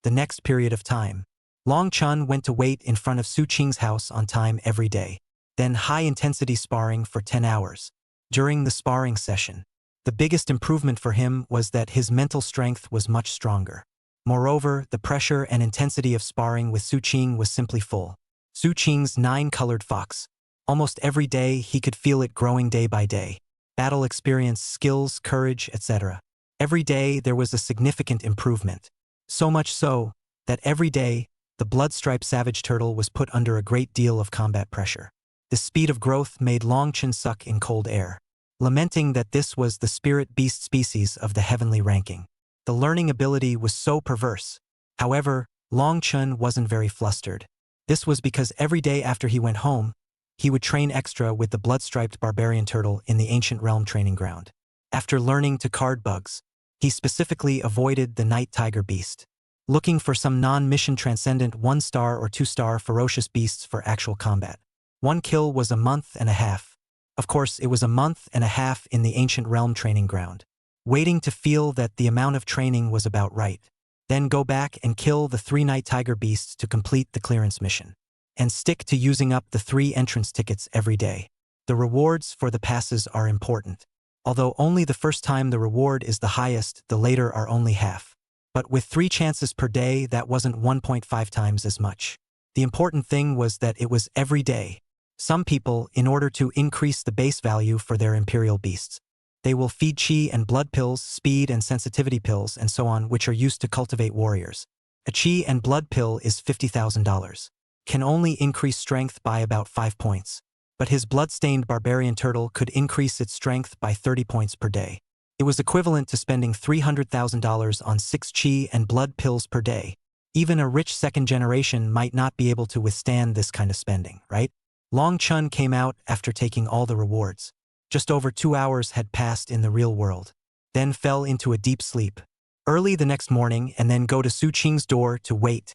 The next period of time. Long Chun went to wait in front of Su Qing's house on time every day. Then high-intensity sparring for 10 hours. During the sparring session, the biggest improvement for him was that his mental strength was much stronger. Moreover, the pressure and intensity of sparring with Su Qing was simply full. Su Qing's 9-colored fox. Almost every day he could feel it growing day by day. Battle experience, skills, courage, etc. Every day there was a significant improvement. So much so, that every day, the blood-striped savage turtle was put under a great deal of combat pressure. The speed of growth made Long Chun suck in cold air, lamenting that this was the spirit beast species of the heavenly ranking. The learning ability was so perverse. However, Long Chun wasn't very flustered. This was because every day after he went home, he would train extra with the blood-striped barbarian turtle in the Ancient Realm training ground. After learning to card bugs, he specifically avoided the night tiger beast, looking for some non-mission transcendent 1-star or 2-star ferocious beasts for actual combat. 1 kill was a month and a half. Of course, it was a month and a half in the Ancient Realm training ground, waiting to feel that the amount of training was about right. Then go back and kill the 3 night tiger beasts to complete the clearance mission. And stick to using up the 3 entrance tickets every day. The rewards for the passes are important. Although only the first time the reward is the highest, the later are only half. But with 3 chances per day, that wasn't 1.5 times as much. The important thing was that it was every day. Some people, in order to increase the base value for their imperial beasts, they will feed chi and blood pills, speed and sensitivity pills, and so on, which are used to cultivate warriors. A chi and blood pill is $50,000. Can only increase strength by about 5 points. But his blood-stained barbarian turtle could increase its strength by 30 points per day. It was equivalent to spending $300,000 on 6 chi and blood pills per day. Even a rich second generation might not be able to withstand this kind of spending, right? Long Chun came out after taking all the rewards. Just over 2 hours had passed in the real world. Then fell into a deep sleep. Early the next morning and then go to Su Qing's door to wait,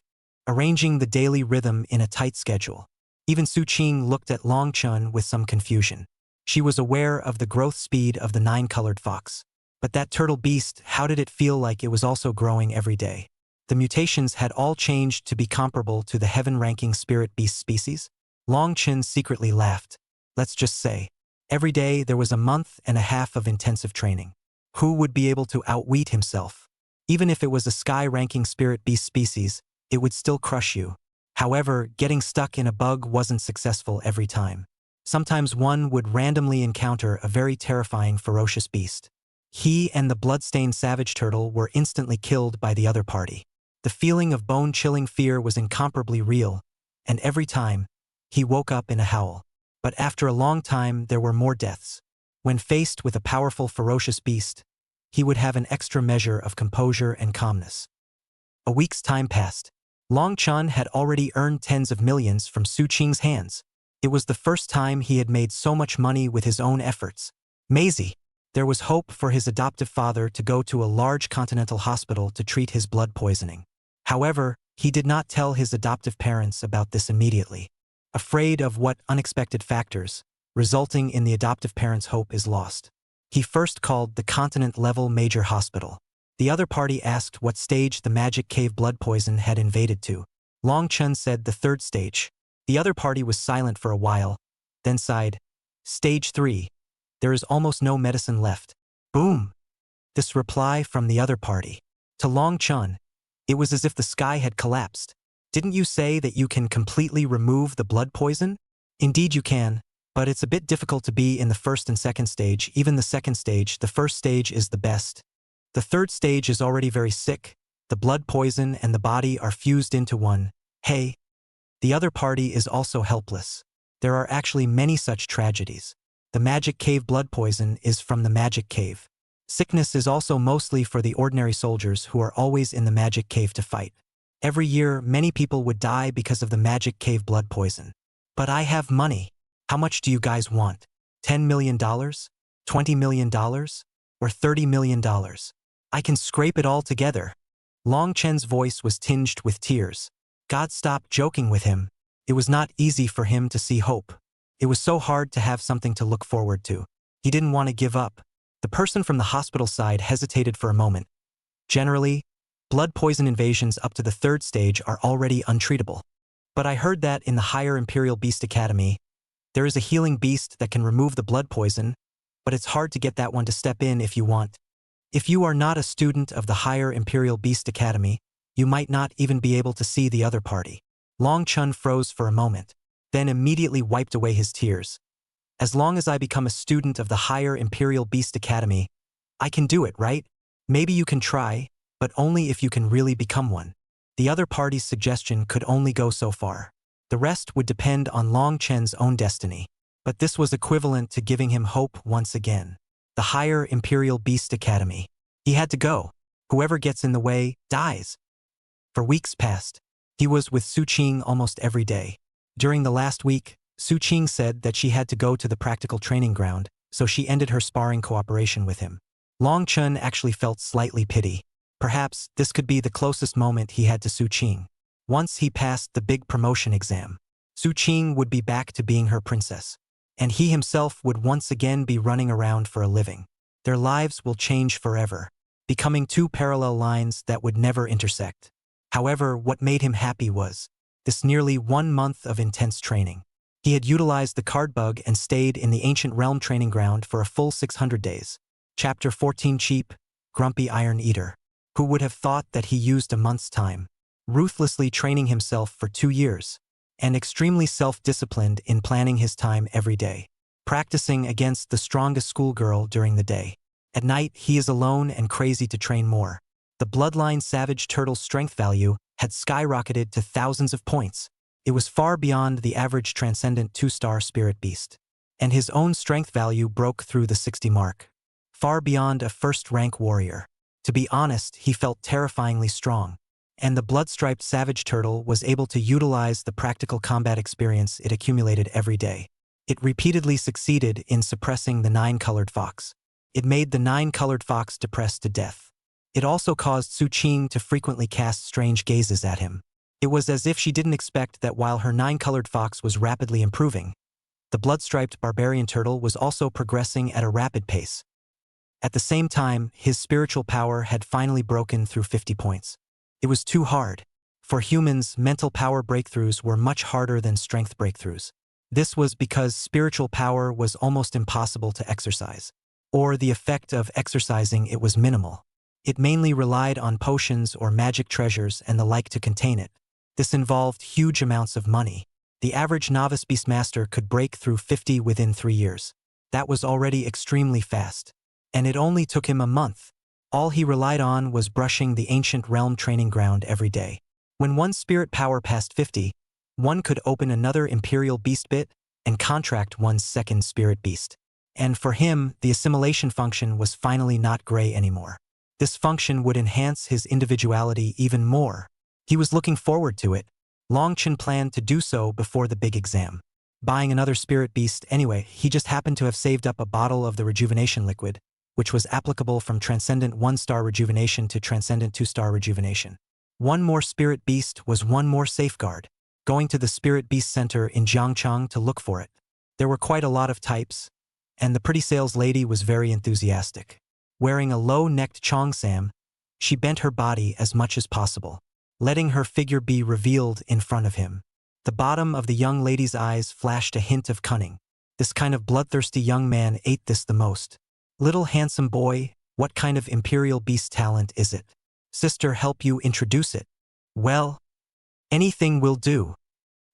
arranging the daily rhythm in a tight schedule. Even Su Qing looked at Long Chun with some confusion. She was aware of the growth speed of the 9-colored fox. But that turtle beast, how did it feel like it was also growing every day? The mutations had all changed to be comparable to the heaven-ranking spirit beast species? Long Chun secretly laughed. Let's just say, every day there was a month and a half of intensive training. Who would be able to outwit himself? Even if it was a sky-ranking spirit beast species, it would still crush you. However, getting stuck in a bug wasn't successful every time. Sometimes one would randomly encounter a very terrifying ferocious beast. He and the blood-stained savage turtle were instantly killed by the other party. The feeling of bone-chilling fear was incomparably real, and every time, he woke up in a howl. But after a long time, there were more deaths. When faced with a powerful ferocious beast, he would have an extra measure of composure and calmness. A week's time passed. Long Chun had already earned tens of millions from Su Qing's hands. It was the first time he had made so much money with his own efforts. Maisie. There was hope for his adoptive father to go to a large continental hospital to treat his blood poisoning. However, he did not tell his adoptive parents about this immediately. Afraid of what unexpected factors, resulting in the adoptive parents' hope is lost. He first called the continent-level major hospital. The other party asked what stage the magic cave blood poison had invaded to. Long Chun said the 3rd stage. The other party was silent for a while, then sighed. Stage 3. There is almost no medicine left. Boom! This reply from the other party. To Long Chun, it was as if the sky had collapsed. Didn't you say that you can completely remove the blood poison? Indeed you can, but it's a bit difficult to be in the first and second stage, even the second stage. The first stage is the best. The third stage is already very sick. The blood poison and the body are fused into one. Hey, the other party is also helpless. There are actually many such tragedies. The magic cave blood poison is from the magic cave. Sickness is also mostly for the ordinary soldiers who are always in the magic cave to fight. Every year, many people would die because of the magic cave blood poison. But I have money. How much do you guys want? $10 million? $20 million? Or $30 million? I can scrape it all together. Long Chen's voice was tinged with tears. God stopped joking with him. It was not easy for him to see hope. It was so hard to have something to look forward to. He didn't want to give up. The person from the hospital side hesitated for a moment. Generally, blood poison invasions up to the third stage are already untreatable. But I heard that in the higher Imperial Beast Academy, there is a healing beast that can remove the blood poison, but it's hard to get that one to step in if you want. If you are not a student of the higher Imperial Beast Academy, you might not even be able to see the other party. Long Chun froze for a moment, then immediately wiped away his tears. As long as I become a student of the higher Imperial Beast Academy, I can do it, right? Maybe you can try, but only if you can really become one. The other party's suggestion could only go so far. The rest would depend on Long Chen's own destiny. But this was equivalent to giving him hope once again. The higher Imperial Beast Academy. He had to go. Whoever gets in the way, dies. For weeks passed. He was with Su Qing almost every day. During the last week, Su Qing said that she had to go to the practical training ground, so she ended her sparring cooperation with him. Long Chun actually felt slightly pity. Perhaps this could be the closest moment he had to Su Qing. Once he passed the big promotion exam, Su Qing would be back to being her princess. And he himself would once again be running around for a living. Their lives will change forever, becoming two parallel lines that would never intersect. However, what made him happy was this nearly 1 month of intense training. He had utilized the card bug and stayed in the ancient realm training ground for a full 600 days. Chapter 14 Cheap, Grumpy Iron Eater. Who would have thought that he used a month's time, ruthlessly training himself for 2 years, and extremely self-disciplined in planning his time every day, practicing against the strongest schoolgirl during the day. At night, he is alone and crazy to train more. The Bloodline Savage Turtle's strength value had skyrocketed to thousands of points. It was far beyond the average Transcendent 2-star Spirit Beast. And his own strength value broke through the 60 mark. Far beyond a first-rank warrior. To be honest, he felt terrifyingly strong. And the blood-striped Savage Turtle was able to utilize the practical combat experience it accumulated every day. It repeatedly succeeded in suppressing the 9-colored fox. It made the 9-colored fox depressed to death. It also caused Su Qing to frequently cast strange gazes at him. It was as if she didn't expect that while her 9-colored fox was rapidly improving, the blood-striped barbarian turtle was also progressing at a rapid pace. At the same time, his spiritual power had finally broken through 50 points. It was too hard. For humans, mental power breakthroughs were much harder than strength breakthroughs. This was because spiritual power was almost impossible to exercise. Or the effect of exercising it was minimal. It mainly relied on potions or magic treasures and the like to contain it. This involved huge amounts of money. The average novice beastmaster could break through 50 within 3 years. That was already extremely fast. And it only took him a month. All he relied on was brushing the ancient realm training ground every day. When one's spirit power passed 50, one could open another Imperial Beast bit and contract one's second spirit beast. And for him, the assimilation function was finally not gray anymore. This function would enhance his individuality even more. He was looking forward to it. Long Chen planned to do so before the big exam. Buying another spirit beast anyway, he just happened to have saved up a bottle of the rejuvenation liquid, which was applicable from Transcendent 1-star rejuvenation to Transcendent 2-star rejuvenation. One more spirit beast was one more safeguard. Going to the Spirit Beast Center in Jiangchang to look for it. There were quite a lot of types, and the pretty sales lady was very enthusiastic. Wearing a low-necked cheongsam, she bent her body as much as possible, letting her figure be revealed in front of him. The bottom of the young lady's eyes flashed a hint of cunning. This kind of bloodthirsty young man ate this the most. Little handsome boy, what kind of Imperial Beast talent is it? Sister, help you introduce it. Well, anything will do.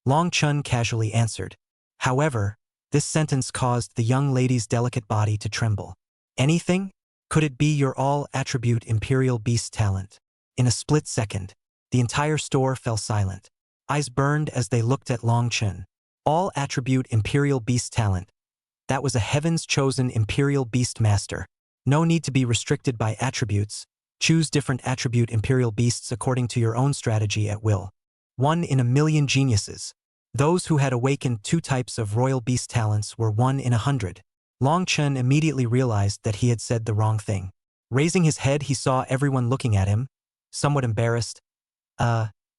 Long Chun casually answered. However, this sentence caused the young lady's delicate body to tremble. Anything? Could it be your all-attribute Imperial Beast talent? In a split second, the entire store fell silent. Eyes burned as they looked at Long Chen. All-attribute Imperial Beast talent. That was a heavens-chosen Imperial Beast master. No need to be restricted by attributes. Choose different attribute Imperial Beasts according to your own strategy at will. 1 in a million geniuses. Those who had awakened 2 types of Royal Beast talents were 1 in 100. Long Chen immediately realized that he had said the wrong thing. Raising his head, he saw everyone looking at him, somewhat embarrassed.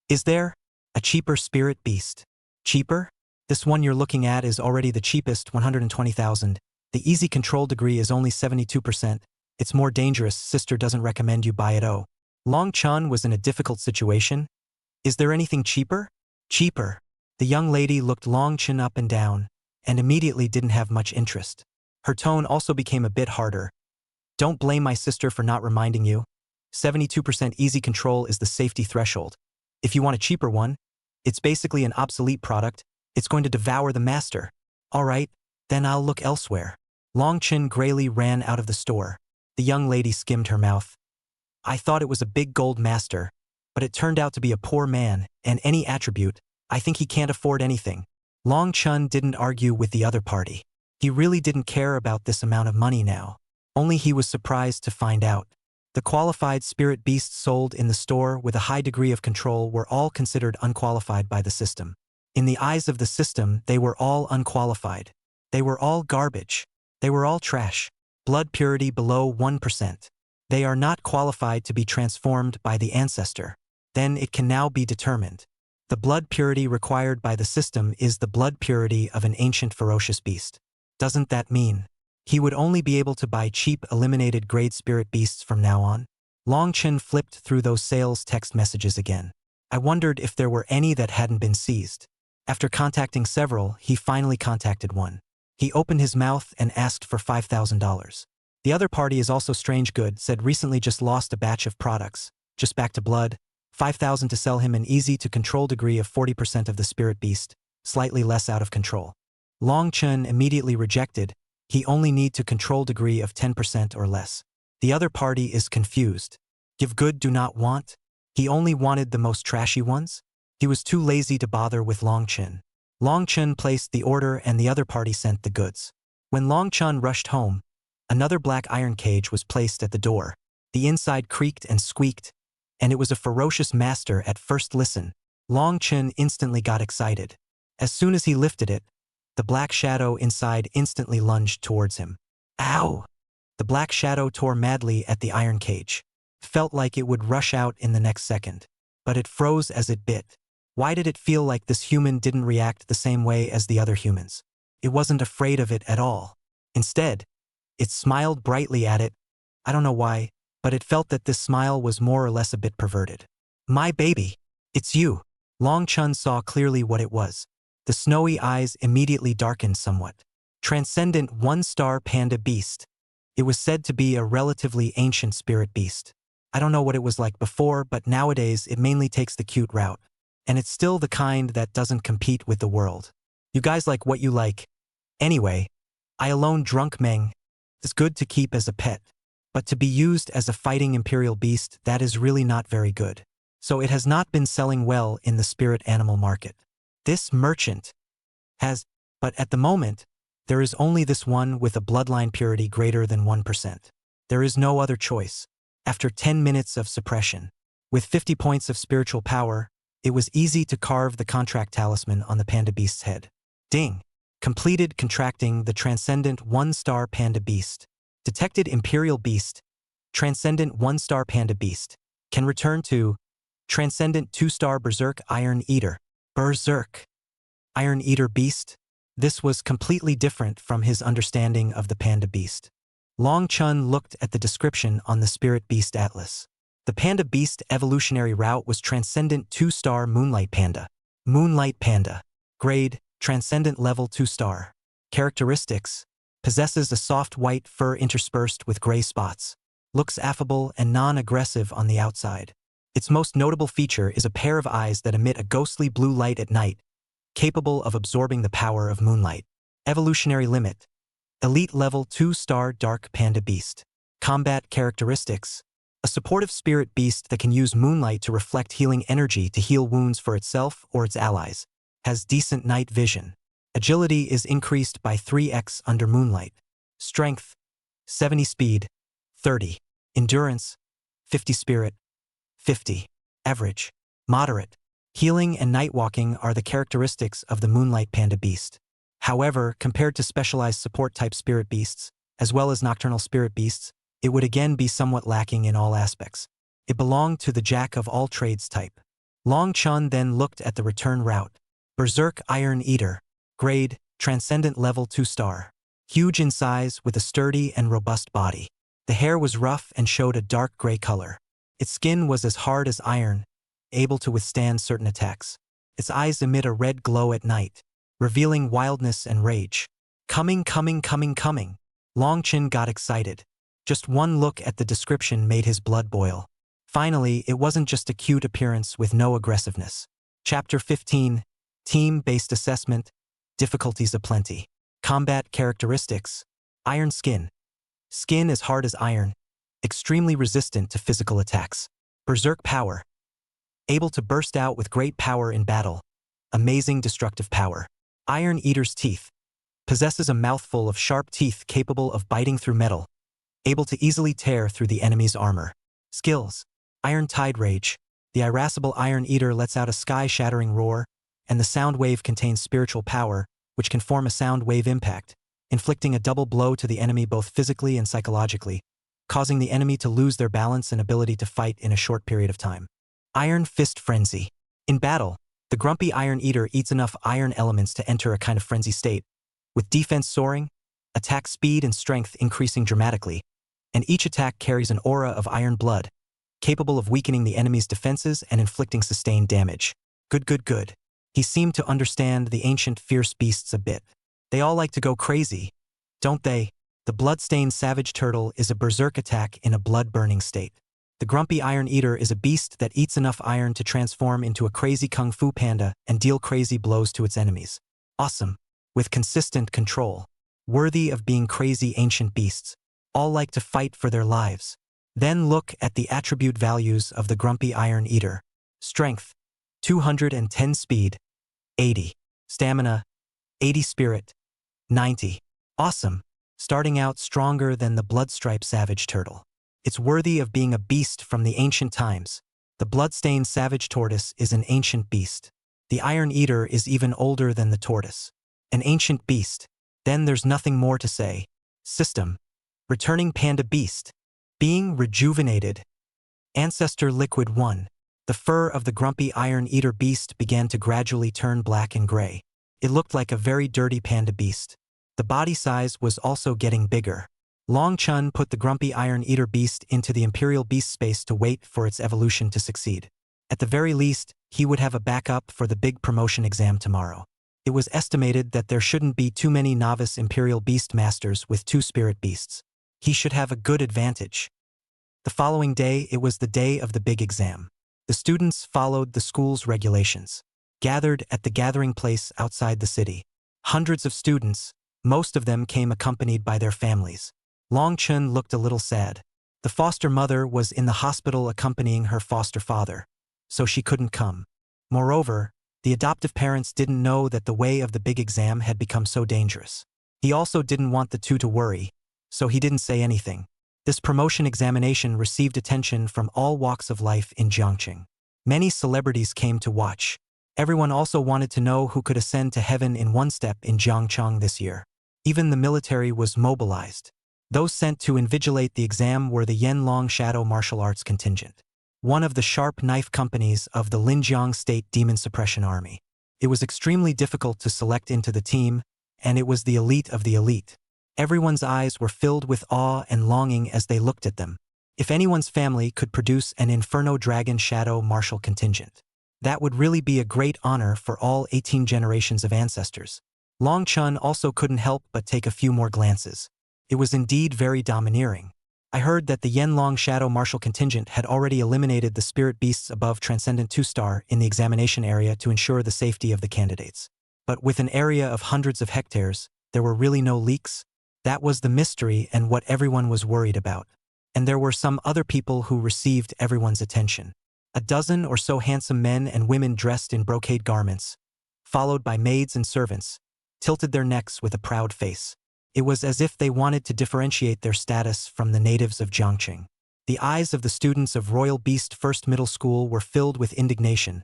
Is there a cheaper spirit beast? Cheaper? This one you're looking at is already the cheapest, 120,000. The easy control degree is only 72%. It's more dangerous, sister doesn't recommend you buy it. Oh. Long Chen was in a difficult situation. Is there anything cheaper? Cheaper. The young lady looked Long Chen up and down, and immediately didn't have much interest. Her tone also became a bit harder. Don't blame my sister for not reminding you. 72% easy control is the safety threshold. If you want a cheaper one, it's basically an obsolete product. It's going to devour the master. All right, then I'll look elsewhere. Long Chen grayly ran out of the store. The young lady skimmed her mouth. I thought it was a big gold master, but it turned out to be a poor man, and any attribute, I think he can't afford anything. Long Chen didn't argue with the other party. He really didn't care about this amount of money now. Only he was surprised to find out. The qualified spirit beasts sold in the store with a high degree of control were all considered unqualified by the system. In the eyes of the system, they were all unqualified. They were all garbage. They were all trash. Blood purity below 1%. They are not qualified to be transformed by the ancestor. Then it can now be determined. The blood purity required by the system is the blood purity of an ancient ferocious beast. Doesn't that mean he would only be able to buy cheap eliminated grade spirit beasts from now on? Long Chen flipped through those sales text messages again. I wondered if there were any that hadn't been seized. After contacting several, he finally contacted one. He opened his mouth and asked for $5,000. The other party is also strange good, said recently just lost a batch of products. Just back to blood. 5,000 to sell him an easy to control degree of 40% of the spirit beast, slightly less out of control. Long Chen immediately rejected. He only need to control degree of 10% or less. The other party is confused. Give good do not want? He only wanted the most trashy ones? He was too lazy to bother with Long Chen. Long Chen placed the order and the other party sent the goods. When Long Chen rushed home, another black iron cage was placed at the door. The inside creaked and squeaked, and it was a ferocious master at first listen. Long Chen instantly got excited. As soon as he lifted it, the black shadow inside instantly lunged towards him. Ow! The black shadow tore madly at the iron cage. Felt like it would rush out in the next second. But it froze as it bit. Why did it feel like this human didn't react the same way as the other humans? It wasn't afraid of it at all. Instead, it smiled brightly at it. I don't know why, but it felt that this smile was more or less a bit perverted. My baby, it's you. Long Chen saw clearly what it was. The snowy eyes immediately darkened somewhat. Transcendent 1-star panda beast. It was said to be a relatively ancient spirit beast. I don't know what it was like before, but nowadays it mainly takes the cute route. And it's still the kind that doesn't compete with the world. You guys like what you like. Anyway, I alone drunk Meng is good to keep as a pet. But to be used as a fighting imperial beast, that is really not very good. So it has not been selling well in the spirit animal market. This merchant has, but at the moment, there is only this one with a bloodline purity greater than 1%. There is no other choice. After 10 minutes of suppression, with 50 points of spiritual power, it was easy to carve the contract talisman on the panda beast's head. Ding! Completed contracting the transcendent 1-star panda beast. Detected imperial beast. Transcendent 1-star panda beast. Can return to transcendent 2-star berserk iron eater. Berserk. Iron eater beast? This was completely different from his understanding of the panda beast. Long Chen looked at the description on the spirit beast atlas. The panda beast evolutionary route was transcendent 2-star moonlight panda. Moonlight panda. Grade, transcendent level 2-star. Characteristics. Possesses a soft white fur interspersed with gray spots. Looks affable and non-aggressive on the outside. Its most notable feature is a pair of eyes that emit a ghostly blue light at night, capable of absorbing the power of moonlight. Evolutionary limit. Elite level 2-star dark panda beast. Combat characteristics. A supportive spirit beast that can use moonlight to reflect healing energy to heal wounds for itself or its allies. Has decent night vision. Agility is increased by 3x under moonlight. Strength, 70 speed, 30. Endurance, 50 spirit, 50. Average, moderate. Healing and night walking are the characteristics of the moonlight panda beast. However, compared to specialized support-type spirit beasts, as well as nocturnal spirit beasts, it would again be somewhat lacking in all aspects. It belonged to the jack-of-all-trades type. Long Chun then looked at the return route. Berserk Iron Eater. Grade, Transcendent Level 2-star. Huge in size with a sturdy and robust body. The hair was rough and showed a dark gray color. Its skin was as hard as iron, able to withstand certain attacks. Its eyes emit a red glow at night, revealing wildness and rage. Coming. Long Chin got excited. Just one look at the description made his blood boil. Finally, it wasn't just a cute appearance with no aggressiveness. Chapter 15. Team-based assessment. Difficulties aplenty. Combat characteristics. Iron skin. Skin as hard as iron. Extremely resistant to physical attacks. Berserk power. Able to burst out with great power in battle. Amazing destructive power. Iron Eater's teeth. Possesses a mouthful of sharp teeth capable of biting through metal. Able to easily tear through the enemy's armor. Skills. Iron Tide Rage. The irascible Iron Eater lets out a sky-shattering roar, and the sound wave contains spiritual power, which can form a sound wave impact, inflicting a double blow to the enemy both physically and psychologically, causing the enemy to lose their balance and ability to fight in a short period of time. Iron Fist Frenzy. In battle, the grumpy Iron Eater eats enough iron elements to enter a kind of frenzy state, with defense soaring, attack speed and strength increasing dramatically, and each attack carries an aura of iron blood, capable of weakening the enemy's defenses and inflicting sustained damage. Good. He seemed to understand the ancient fierce beasts a bit. They all like to go crazy, don't they? The blood-stained savage turtle is a berserk attack in a blood-burning state. The grumpy Iron Eater is a beast that eats enough iron to transform into a crazy kung fu panda and deal crazy blows to its enemies. Awesome. With consistent control. Worthy of being crazy ancient beasts. All like to fight for their lives. Then look at the attribute values of the grumpy Iron Eater. Strength, 210 speed, 80. Stamina, 80 spirit, 90. Awesome. Starting out stronger than the bloodstriped savage turtle. It's worthy of being a beast from the ancient times. The bloodstained savage tortoise is an ancient beast. The Iron Eater is even older than the tortoise. An ancient beast. Then there's nothing more to say. System. Returning panda beast. Being rejuvenated. Ancestor Liquid 1. The fur of the grumpy Iron Eater beast began to gradually turn black and gray. It looked like a very dirty panda beast. The body size was also getting bigger. Long Chun put the grumpy Iron Eater beast into the Imperial Beast space to wait for its evolution to succeed. At the very least, he would have a backup for the big promotion exam tomorrow. It was estimated that there shouldn't be too many novice Imperial Beast Masters with 2 spirit beasts. He should have a good advantage. The following day, it was the day of the big exam. The students followed the school's regulations, gathered at the gathering place outside the city. Hundreds of students, most of them came accompanied by their families. Long Chun looked a little sad. The foster mother was in the hospital accompanying her foster father, so she couldn't come. Moreover, the adoptive parents didn't know that the way of the big exam had become so dangerous. He also didn't want the two to worry, so he didn't say anything. This promotion examination received attention from all walks of life in Jiangqing. Many celebrities came to watch. Everyone also wanted to know who could ascend to heaven in one step in Jiangcheng this year. Even the military was mobilized. Those sent to invigilate the exam were the Yanlong Shadow Martial Arts Contingent, one of the sharp knife companies of the Linjiang State Demon Suppression Army. It was extremely difficult to select into the team, and it was the elite of the elite. Everyone's eyes were filled with awe and longing as they looked at them. If anyone's family could produce an Inferno Dragon Shadow Martial Contingent, that would really be a great honor for all 18 generations of ancestors. Long Chun also couldn't help but take a few more glances. It was indeed very domineering. I heard that the Yanlong Shadow Martial Contingent had already eliminated the spirit beasts above Transcendent 2-star in the examination area to ensure the safety of the candidates. But with an area of hundreds of hectares, there were really no leaks? That was the mystery and what everyone was worried about. And there were some other people who received everyone's attention. A dozen or so handsome men and women dressed in brocade garments, followed by maids and servants, tilted their necks with a proud face. It was as if they wanted to differentiate their status from the natives of Jiangqing. The eyes of the students of Royal Beast First Middle School were filled with indignation.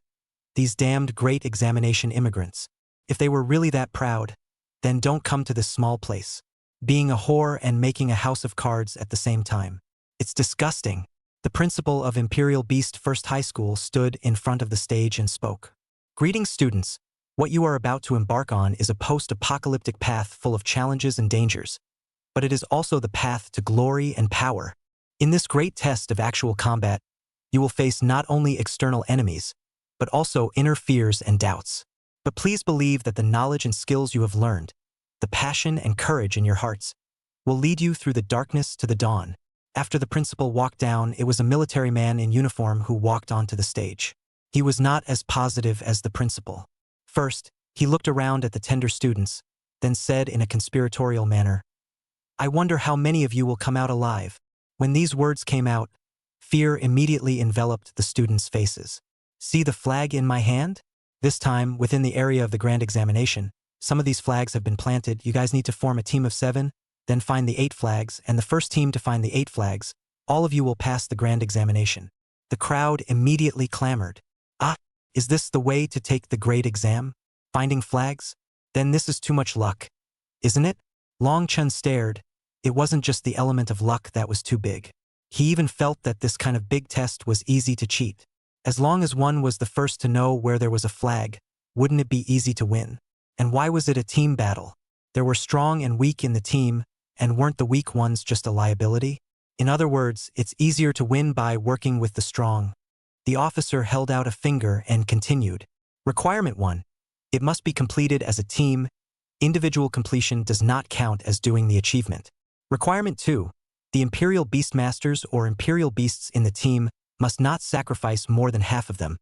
These damned great examination immigrants. If they were really that proud, then don't come to this small place. Being a whore and making a house of cards at the same time. It's disgusting. The principal of Imperial Beast First High School stood in front of the stage and spoke. Greetings, students. What you are about to embark on is a post-apocalyptic path full of challenges and dangers, but it is also the path to glory and power. In this great test of actual combat, you will face not only external enemies, but also inner fears and doubts. But please believe that the knowledge and skills you have learned, the passion and courage in your hearts, will lead you through the darkness to the dawn. After the principal walked down, it was a military man in uniform who walked onto the stage. He was not as positive as the principal. First, he looked around at the tender students, then said in a conspiratorial manner, "I wonder how many of you will come out alive." When these words came out, fear immediately enveloped the students' faces. See the flag in my hand? This time, within the area of the grand examination, some of these flags have been planted. You guys need to form a team of 7, then find the 8 flags, and the first team to find the 8 flags, all of you will pass the grand examination. The crowd immediately clamored. Ah, is this the way to take the great exam? Finding flags? Then this is too much luck, isn't it? Long Chun stared. It wasn't just the element of luck that was too big. He even felt that this kind of big test was easy to cheat. As long as one was the first to know where there was a flag, wouldn't it be easy to win? And why was it a team battle? There were strong and weak in the team, and weren't the weak ones just a liability? In other words, it's easier to win by working with the strong. The officer held out a finger and continued. Requirement 1. It must be completed as a team. Individual completion does not count as doing the achievement. Requirement 2. The Imperial Beastmasters or Imperial Beasts in the team must not sacrifice more than half of them.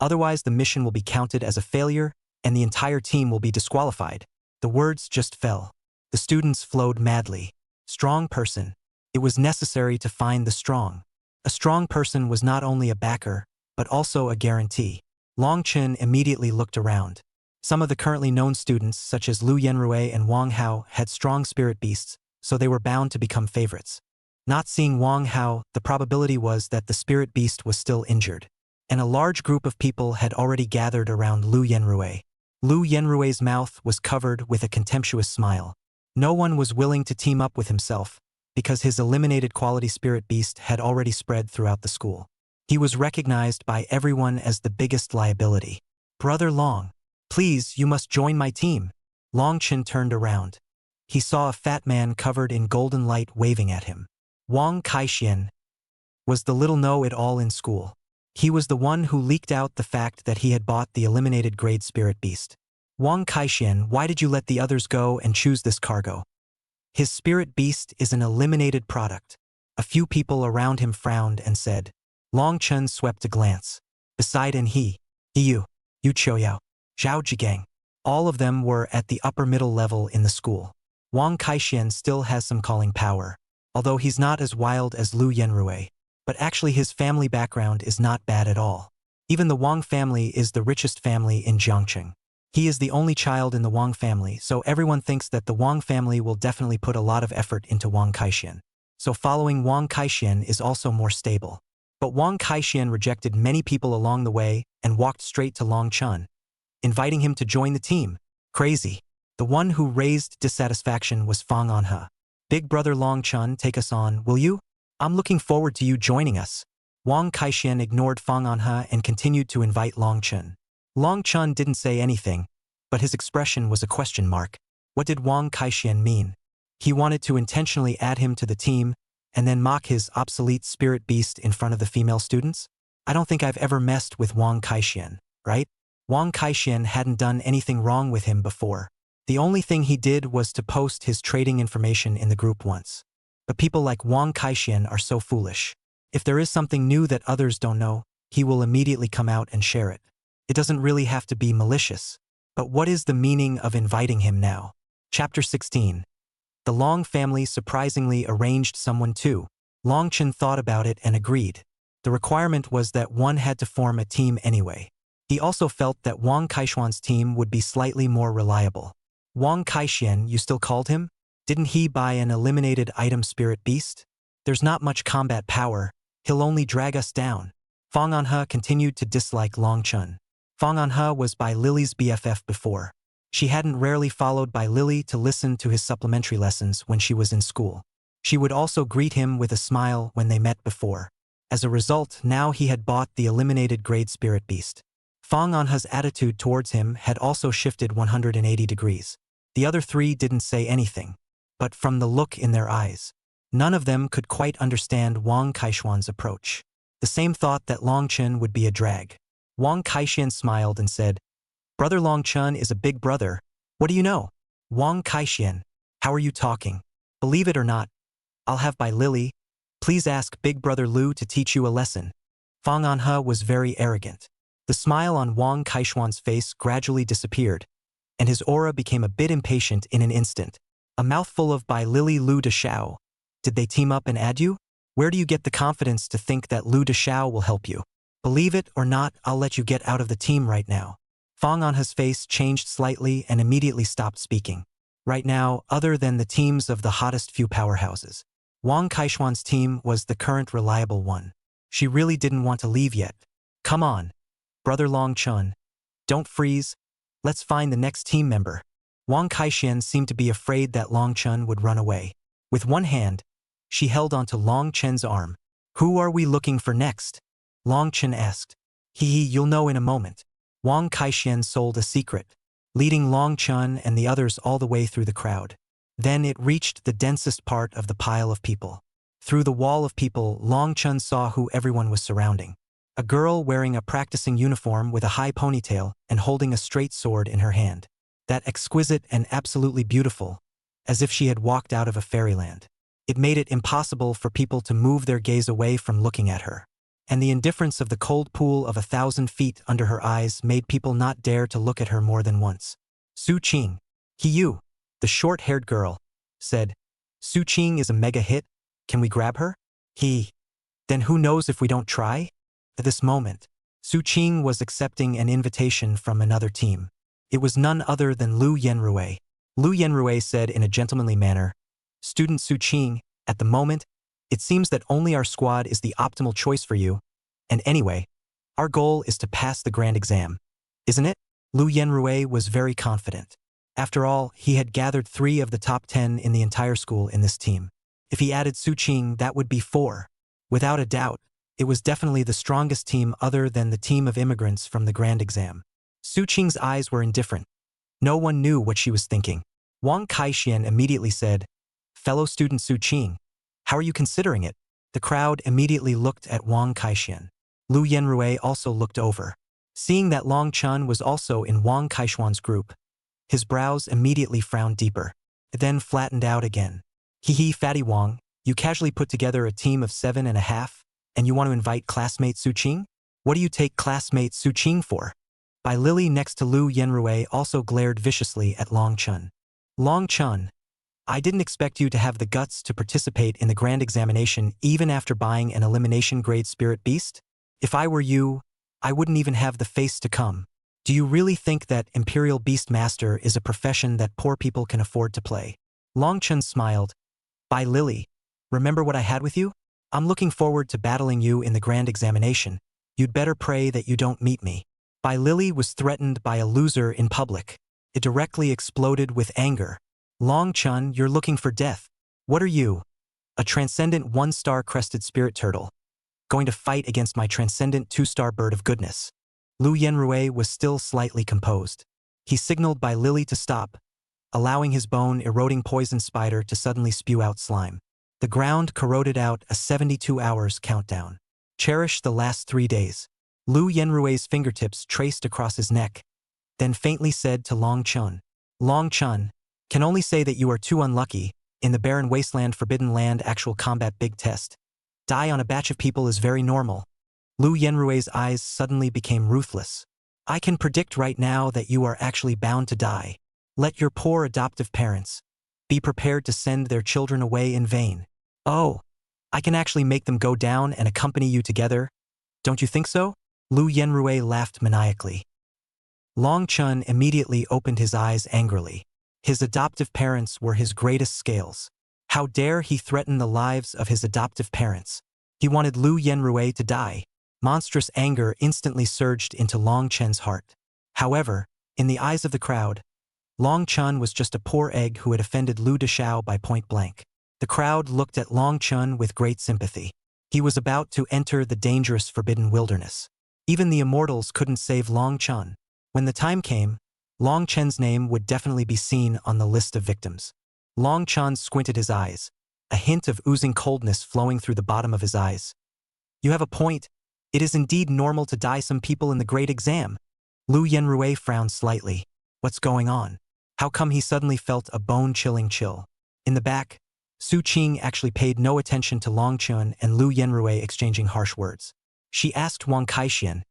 Otherwise, the mission will be counted as a failure, and the entire team will be disqualified. The words just fell. The students flowed madly. Strong person. It was necessary to find the strong. A strong person was not only a backer, but also a guarantee. Long Chen immediately looked around. Some of the currently known students, such as Lu Yenrui and Wang Hao, had strong spirit beasts, so they were bound to become favorites. Not seeing Wang Hao, the probability was that the spirit beast was still injured. And a large group of people had already gathered around Lu Yenrui. Lu Yenrui's mouth was covered with a contemptuous smile. No one was willing to team up with himself, because his eliminated quality spirit beast had already spread throughout the school. He was recognized by everyone as the biggest liability. Brother Long, please, you must join my team. Long Chen turned around. He saw a fat man covered in golden light waving at him. Wang Kaixian was the little know-it-all in school. He was the one who leaked out the fact that he had bought the eliminated grade spirit beast. Wang Kaixian, why did you let the others go and choose this cargo? His spirit beast is an eliminated product. A few people around him frowned and said. Long Chen swept a glance. Beside and Yu Chouyao, Zhao Jigang. All of them were at the upper middle level in the school. Wang Kaixian still has some calling power, although he's not as wild as Lu Yenrui. But actually his family background is not bad at all. Even the Wang family is the richest family in Jiangqing. He is the only child in the Wang family, so everyone thinks that the Wang family will definitely put a lot of effort into Wang Kaixian. So following Wang Kaixian is also more stable. But Wang Kaixian rejected many people along the way and walked straight to Long Chun, inviting him to join the team. Crazy. The one who raised dissatisfaction was Fang Anhe. Big brother Long Chun, take us on, will you? I'm looking forward to you joining us. Wang Kaixian ignored Fang Anhe and continued to invite Long Chun. Long Chun didn't say anything, but his expression was a question mark. What did Wang Kaixian mean? He wanted to intentionally add him to the team and then mock his obsolete spirit beast in front of the female students? I don't think I've ever messed with Wang Kaixian, right? Wang Kaixian hadn't done anything wrong with him before. The only thing he did was to post his trading information in the group once. But people like Wang Kaixian are so foolish. If there is something new that others don't know, he will immediately come out and share it. It doesn't really have to be malicious. But what is the meaning of inviting him now? Chapter 16. The Long family surprisingly arranged someone too. Long Chen thought about it and agreed. The requirement was that one had to form a team anyway. He also felt that Wang Kaishuan's team would be slightly more reliable. Wang Kaishuan, you still called him? Didn't he buy an eliminated item spirit beast? There's not much combat power, he'll only drag us down. Fang Anhe continued to dislike Long Chen. Fang Anhe was Bai Lily's BFF before. She hadn't rarely followed Bai Lily to listen to his supplementary lessons when she was in school. She would also greet him with a smile when they met before. As a result, now he had bought the eliminated grade spirit beast. Fang Anhe's attitude towards him had also shifted 180 degrees. The other three didn't say anything, but from the look in their eyes, none of them could quite understand Wang Kaishuan's approach. The same thought that Long Chen would be a drag. Wang Kaishuan smiled and said, "Brother Long Chen is a big brother. What do you know?" "Wang Kaishuan, how are you talking? Believe it or not, I'll have Bai Lily. Please ask Big Brother Lu to teach you a lesson." Fang Anhe was very arrogant. The smile on Wang Kaishuan's face gradually disappeared, and his aura became a bit impatient in an instant. "A mouthful of Bai Lily Lu Deshao. Did they team up and add you? Where do you get the confidence to think that Lu Deshao will help you? Believe it or not, I'll let you get out of the team right now." Fang Anhe's face changed slightly and immediately stopped speaking. Right now, other than the teams of the hottest few powerhouses, Wang Kaishuan's team was the current reliable one. She really didn't want to leave yet. "Come on, Brother Long Chen. Don't freeze. Let's find the next team member." Wang Kaishuan seemed to be afraid that Long Chen would run away. With one hand, she held onto Long Chen's arm. "Who are we looking for next?" Long Chen asked. You'll know in a moment." Wang Kaishuan sold a secret, leading Long Chen and the others all the way through the crowd. Then it reached the densest part of the pile of people. Through the wall of people, Long Chen saw who everyone was surrounding. A girl wearing a practicing uniform with a high ponytail and holding a straight sword in her hand. That exquisite and absolutely beautiful, as if she had walked out of a fairyland. It made it impossible for people to move their gaze away from looking at her. And the indifference of the cold pool of 1,000 feet under her eyes made people not dare to look at her more than once. Su Qing. You, the short-haired girl, said. "Su Qing is a mega hit. Can we grab her?" Then who knows if we don't try? At this moment, Su Qing was accepting an invitation from another team. It was none other than Lu Yenrui. Lu Yenrui said in a gentlemanly manner, "Student Su Qing, at the moment, it seems that only our squad is the optimal choice for you. And anyway, our goal is to pass the grand exam. Isn't it?" Lu Yenrui was very confident. After all, he had gathered 3 of the top 10 in the entire school in this team. If he added Su Qing, that would be 4. Without a doubt, it was definitely the strongest team other than the team of immigrants from the grand exam. Su Qing's eyes were indifferent. No one knew what she was thinking. Wang Kaishuan immediately said, "Fellow student Su Qing, how are you considering it?" The crowd immediately looked at Wang Kaishuan. Lu Yenrui also looked over. Seeing that Long Chen was also in Wang Kaishuan's group, his brows immediately frowned deeper. It then flattened out again. Fatty Wang, you casually put together a team of 7.5, and you want to invite classmate Su Qing? What do you take classmate Su Qing for?" Bai Lily next to Lu Yenrui also glared viciously at Long Chen. "Long Chen, I didn't expect you to have the guts to participate in the grand examination even after buying an elimination grade spirit beast. If I were you, I wouldn't even have the face to come. Do you really think that Imperial Beast Master is a profession that poor people can afford to play?" Long Chen smiled. "Bai Lily, remember what I had with you? I'm looking forward to battling you in the grand examination. You'd better pray that you don't meet me." Bai Lily was threatened by a loser in public. It directly exploded with anger. "Long Chen, you're looking for death. What are you? A transcendent 1-star crested spirit turtle. Going to fight against my transcendent 2-star bird of goodness." Lu Yenrui was still slightly composed. He signaled Bai Lily to stop, allowing his bone-eroding poison spider to suddenly spew out slime. The ground corroded out a 72 hours countdown. "Cherish the last 3 days." Lu Yenrui's fingertips traced across his neck, then faintly said to Long Chen, "Long Chen, can only say that you are too unlucky. In the barren wasteland Forbidden Land actual combat big test. Die on a batch of people is very normal." Lu Yenrui's eyes suddenly became ruthless. I can predict right now that you are actually bound to die. Let your poor adoptive parents be prepared to send their children away in vain. Oh, I can actually make them go down and accompany you together. Don't you think so? Lu Yenrui laughed maniacally. Long Chun immediately opened his eyes angrily. His adoptive parents were his greatest scales. How dare he threaten the lives of his adoptive parents? He wanted Lu Yenrui to die. Monstrous anger instantly surged into Long Chen's heart. However, in the eyes of the crowd, Long Chun was just a poor egg who had offended Lu Deshao by point blank. The crowd looked at Long Chun with great sympathy. He was about to enter the dangerous forbidden wilderness. Even the immortals couldn't save Long Chun. When the time came, Long Chen's name would definitely be seen on the list of victims. Long Chun squinted his eyes, a hint of oozing coldness flowing through the bottom of his eyes. You have a point. It is indeed normal to die some people in the great exam. Lu Yenrui frowned slightly. What's going on? How come he suddenly felt a bone-chilling chill? In the back, Su Qing actually paid no attention to Long Chun and Lu Yenrui exchanging harsh words. She asked Wang Kaixian,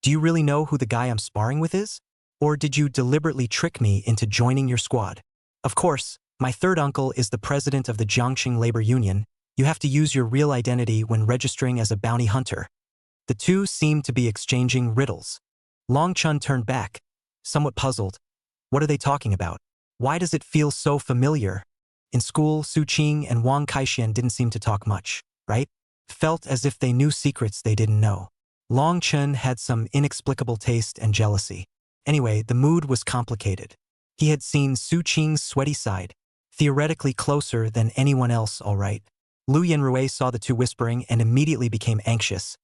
"Do you really know who the guy I'm sparring with is? Or did you deliberately trick me into joining your squad?" "Of course, my third uncle is the president of the Jiangxing Labor Union. You have to use your real identity when registering as a bounty hunter." The two seemed to be exchanging riddles. Long Chun turned back, somewhat puzzled. What are they talking about? Why does it feel so familiar? In school, Su Qing and Wang Kaixian didn't seem to talk much, right? Felt as if they knew secrets they didn't know. Long Chun had some inexplicable taste and jealousy. Anyway, the mood was complicated. He had seen Su Qing's sweaty side, theoretically closer than anyone else, all right. Lu Yenrui saw the two whispering and immediately became anxious.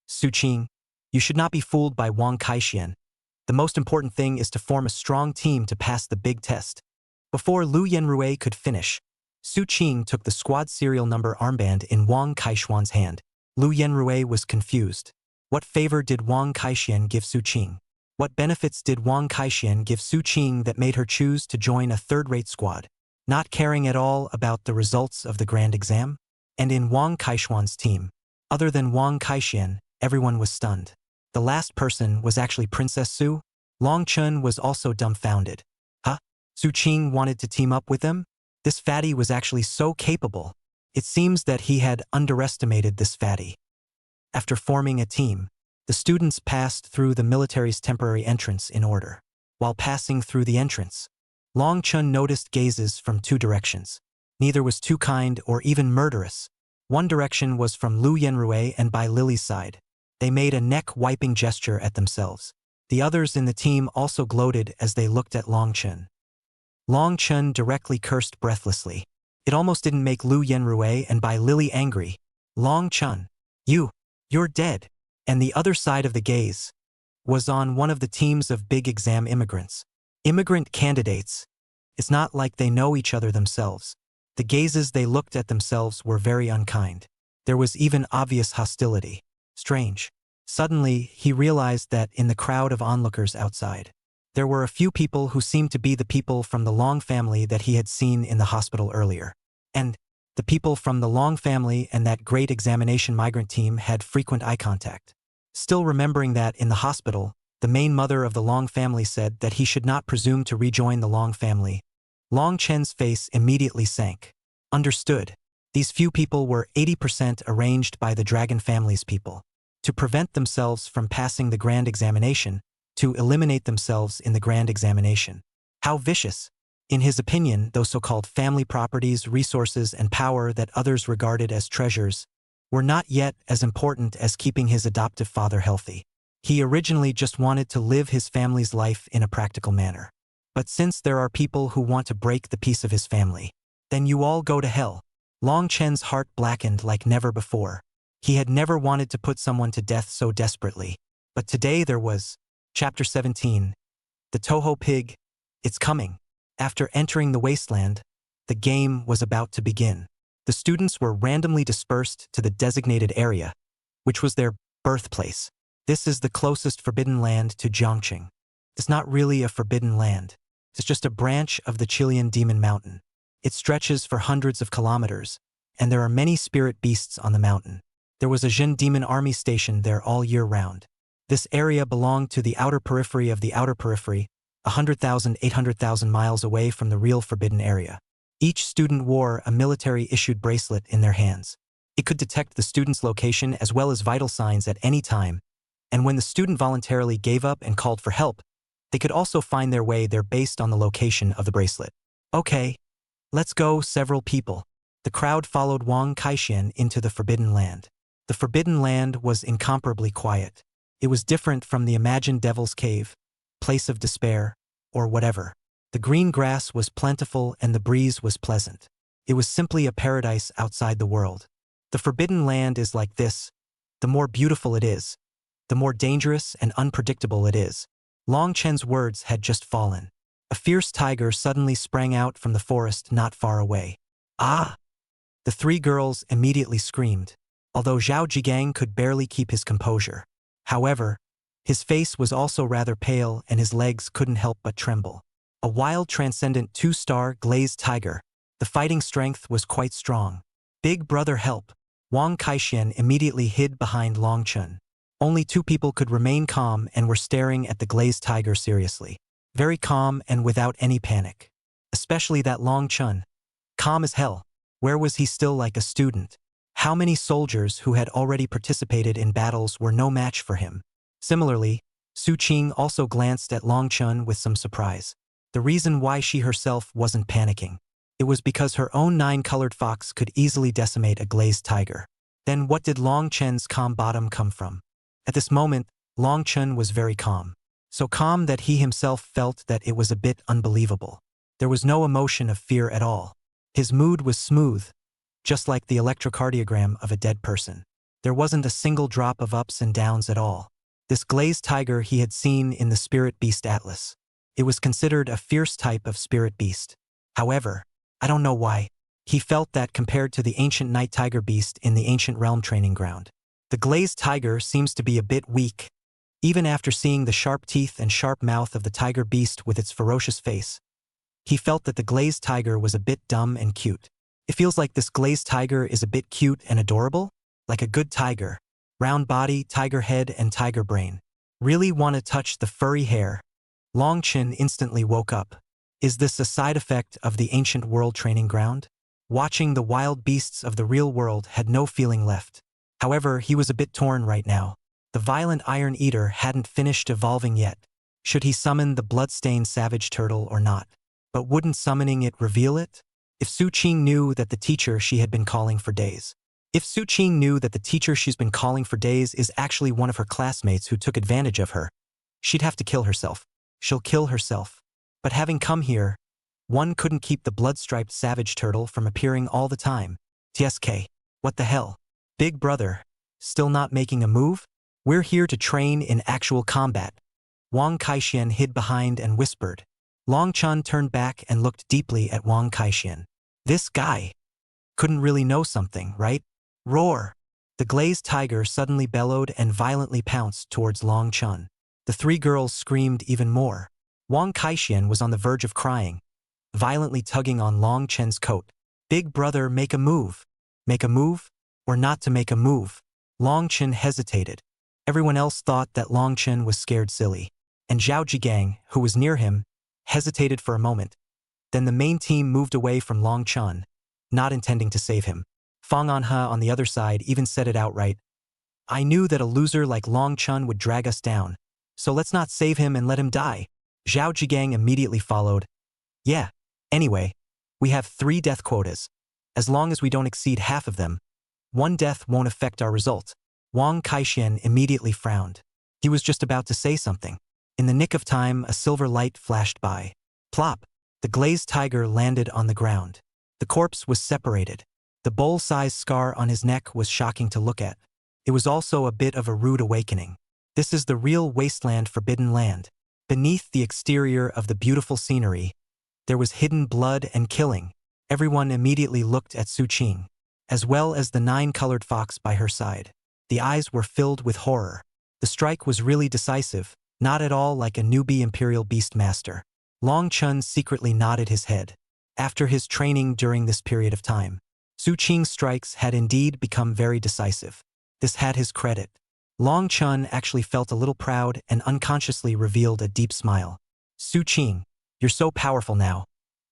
"Su Qing, you should not be fooled by Wang Kaixian. The most important thing is to form a strong team to pass the big test." Before Lu Yenrui could finish, Su Qing took the squad serial number armband in Wang Kaixuan's hand. Lu Yenrui was confused. What favor did Wang Kaixian give Su Qing? What benefits did Wang Kaixian give Su Qing that made her choose to join a third-rate squad, not caring at all about the results of the grand exam? And in Wang Kaixuan's team, other than Wang Kaixian, everyone was stunned. The last person was actually Princess Su. Long Chun was also dumbfounded. Huh? Su Qing wanted to team up with them? This fatty was actually so capable. It seems that he had underestimated this fatty. After forming a team, the students passed through the military's temporary entrance in order. While passing through the entrance, Long Chun noticed gazes from two directions. Neither was too kind or even murderous. One direction was from Lu Yenrui and by Lily's side. They made a neck-wiping gesture at themselves. The others in the team also gloated as they looked at Long Chun. Long Chun directly cursed breathlessly. It almost didn't make Lu Yenrui and Bai Lily angry. "Long Chun, you're dead." And the other side of the gaze was on one of the teams of big exam immigrants. Immigrant candidates. It's not like they know each other themselves. The gazes they looked at themselves were very unkind. There was even obvious hostility. Strange. Suddenly, he realized that in the crowd of onlookers outside, there were a few people who seemed to be the people from the Long family that he had seen in the hospital earlier. And the people from the Long family and that great examination migrant team had frequent eye contact. Still remembering that in the hospital, the main mother of the Long family said that he should not presume to rejoin the Long family. Long Chen's face immediately sank. Understood. These few people were 80% arranged by the Dragon family's people, to prevent themselves from passing the grand examination, to eliminate themselves in the grand examination. How vicious! In his opinion, those so-called family properties, resources, and power that others regarded as treasures were not yet as important as keeping his adoptive father healthy. He originally just wanted to live his family's life in a practical manner. But since there are people who want to break the peace of his family, then you all go to hell. Long Chen's heart blackened like never before. He had never wanted to put someone to death so desperately. But today there was. Chapter 17. The Toho Pig. It's coming. After entering the wasteland, the game was about to begin. The students were randomly dispersed to the designated area, which was their birthplace. This is the closest forbidden land to Jiangxing. It's not really a forbidden land. It's just a branch of the Chilean Demon Mountain. It stretches for hundreds of kilometers, and there are many spirit beasts on the mountain. There was a Jin demon army stationed there all year round. This area belonged to the outer periphery of the outer periphery, 100,000, 800,000 miles away from the real forbidden area. Each student wore a military-issued bracelet in their hands. It could detect the student's location as well as vital signs at any time, and when the student voluntarily gave up and called for help, they could also find their way there based on the location of the bracelet. Okay, let's go, several people. The crowd followed Wang Kaixian into the Forbidden Land. The Forbidden Land was incomparably quiet. It was different from the imagined Devil's Cave, place of despair, or whatever. The green grass was plentiful and the breeze was pleasant. It was simply a paradise outside the world. The Forbidden Land is like this. The more beautiful it is, the more dangerous and unpredictable it is. Long Chen's words had just fallen. A fierce tiger suddenly sprang out from the forest not far away. Ah! The three girls immediately screamed, although Zhao Jigang could barely keep his composure. However, his face was also rather pale and his legs couldn't help but tremble. A wild transcendent two-star glazed tiger. The fighting strength was quite strong. Big brother, help! Wang Kaixian immediately hid behind Long Chun. Only two people could remain calm and were staring at the glazed tiger seriously. Very calm and without any panic. Especially that Long Chun. Calm as hell. Where was he still like a student? How many soldiers who had already participated in battles were no match for him? Similarly, Su Qing also glanced at Long Chun with some surprise. The reason why she herself wasn't panicking. It was because her own 9-colored fox could easily decimate a glazed tiger. Then what did Long Chen's calm bottom come from? At this moment, Long Chun was very calm. So calm that he himself felt that it was a bit unbelievable. There was no emotion of fear at all. His mood was smooth, just like the electrocardiogram of a dead person. There wasn't a single drop of ups and downs at all. This glazed tiger he had seen in the Spirit Beast Atlas. It was considered a fierce type of spirit beast. However, I don't know why, he felt that compared to the ancient night tiger beast in the ancient realm training ground, the glazed tiger seems to be a bit weak. Even after seeing the sharp teeth and sharp mouth of the tiger beast with its ferocious face, he felt that the glazed tiger was a bit dumb and cute. It feels like this glazed tiger is a bit cute and adorable, like a good tiger. Round body, tiger head, and tiger brain. Really want to touch the furry hair. Long Chin instantly woke up. Is this a side effect of the ancient world training ground? Watching the wild beasts of the real world had no feeling left. However, he was a bit torn right now. The violent Iron Eater hadn't finished evolving yet. Should he summon the blood-stained savage turtle or not? But wouldn't summoning it reveal it? If Su Qing knew that the teacher she had been calling for days. If Su Qing knew that the teacher she's been calling for days is actually one of her classmates who took advantage of her, she'd have to kill herself. She'll kill herself. But having come here, one couldn't keep the blood-striped savage turtle from appearing all the time. TSK. What the hell? Big brother. Still not making a move? We're here to train in actual combat. Wang Kaixian hid behind and whispered. Long Chun turned back and looked deeply at Wang Kaixian. This guy couldn't really know something, right? Roar! The glazed tiger suddenly bellowed and violently pounced towards Long Chun. The three girls screamed even more. Wang Kaixian was on the verge of crying, violently tugging on Long Chen's coat. Big brother, make a move. Make a move? Or not to make a move? Long Chen hesitated. Everyone else thought that Long Chen was scared silly. And Zhao Jigang, who was near him, hesitated for a moment. Then the main team moved away from Long Chun, not intending to save him. Fang Anhe on the other side even said it outright. I knew that a loser like Long Chun would drag us down, so let's not save him and let him die. Zhao Jigang immediately followed. Yeah, anyway, we have 3 death quotas. As long as we don't exceed half of them, 1 death won't affect our result. Wang Kaixian immediately frowned. He was just about to say something. In the nick of time, a silver light flashed by. Plop! The glazed tiger landed on the ground. The corpse was separated. The bowl-sized scar on his neck was shocking to look at. It was also a bit of a rude awakening. This is the real wasteland, forbidden land. Beneath the exterior of the beautiful scenery, there was hidden blood and killing. Everyone immediately looked at Su Qing, as well as the 9-colored fox by her side. The eyes were filled with horror. The strike was really decisive, not at all like a newbie Imperial Beast Master. Long Chun secretly nodded his head. After his training during this period of time, Su Qing's strikes had indeed become very decisive. This had his credit. Long Chun actually felt a little proud and unconsciously revealed a deep smile. Su Qing, you're so powerful now.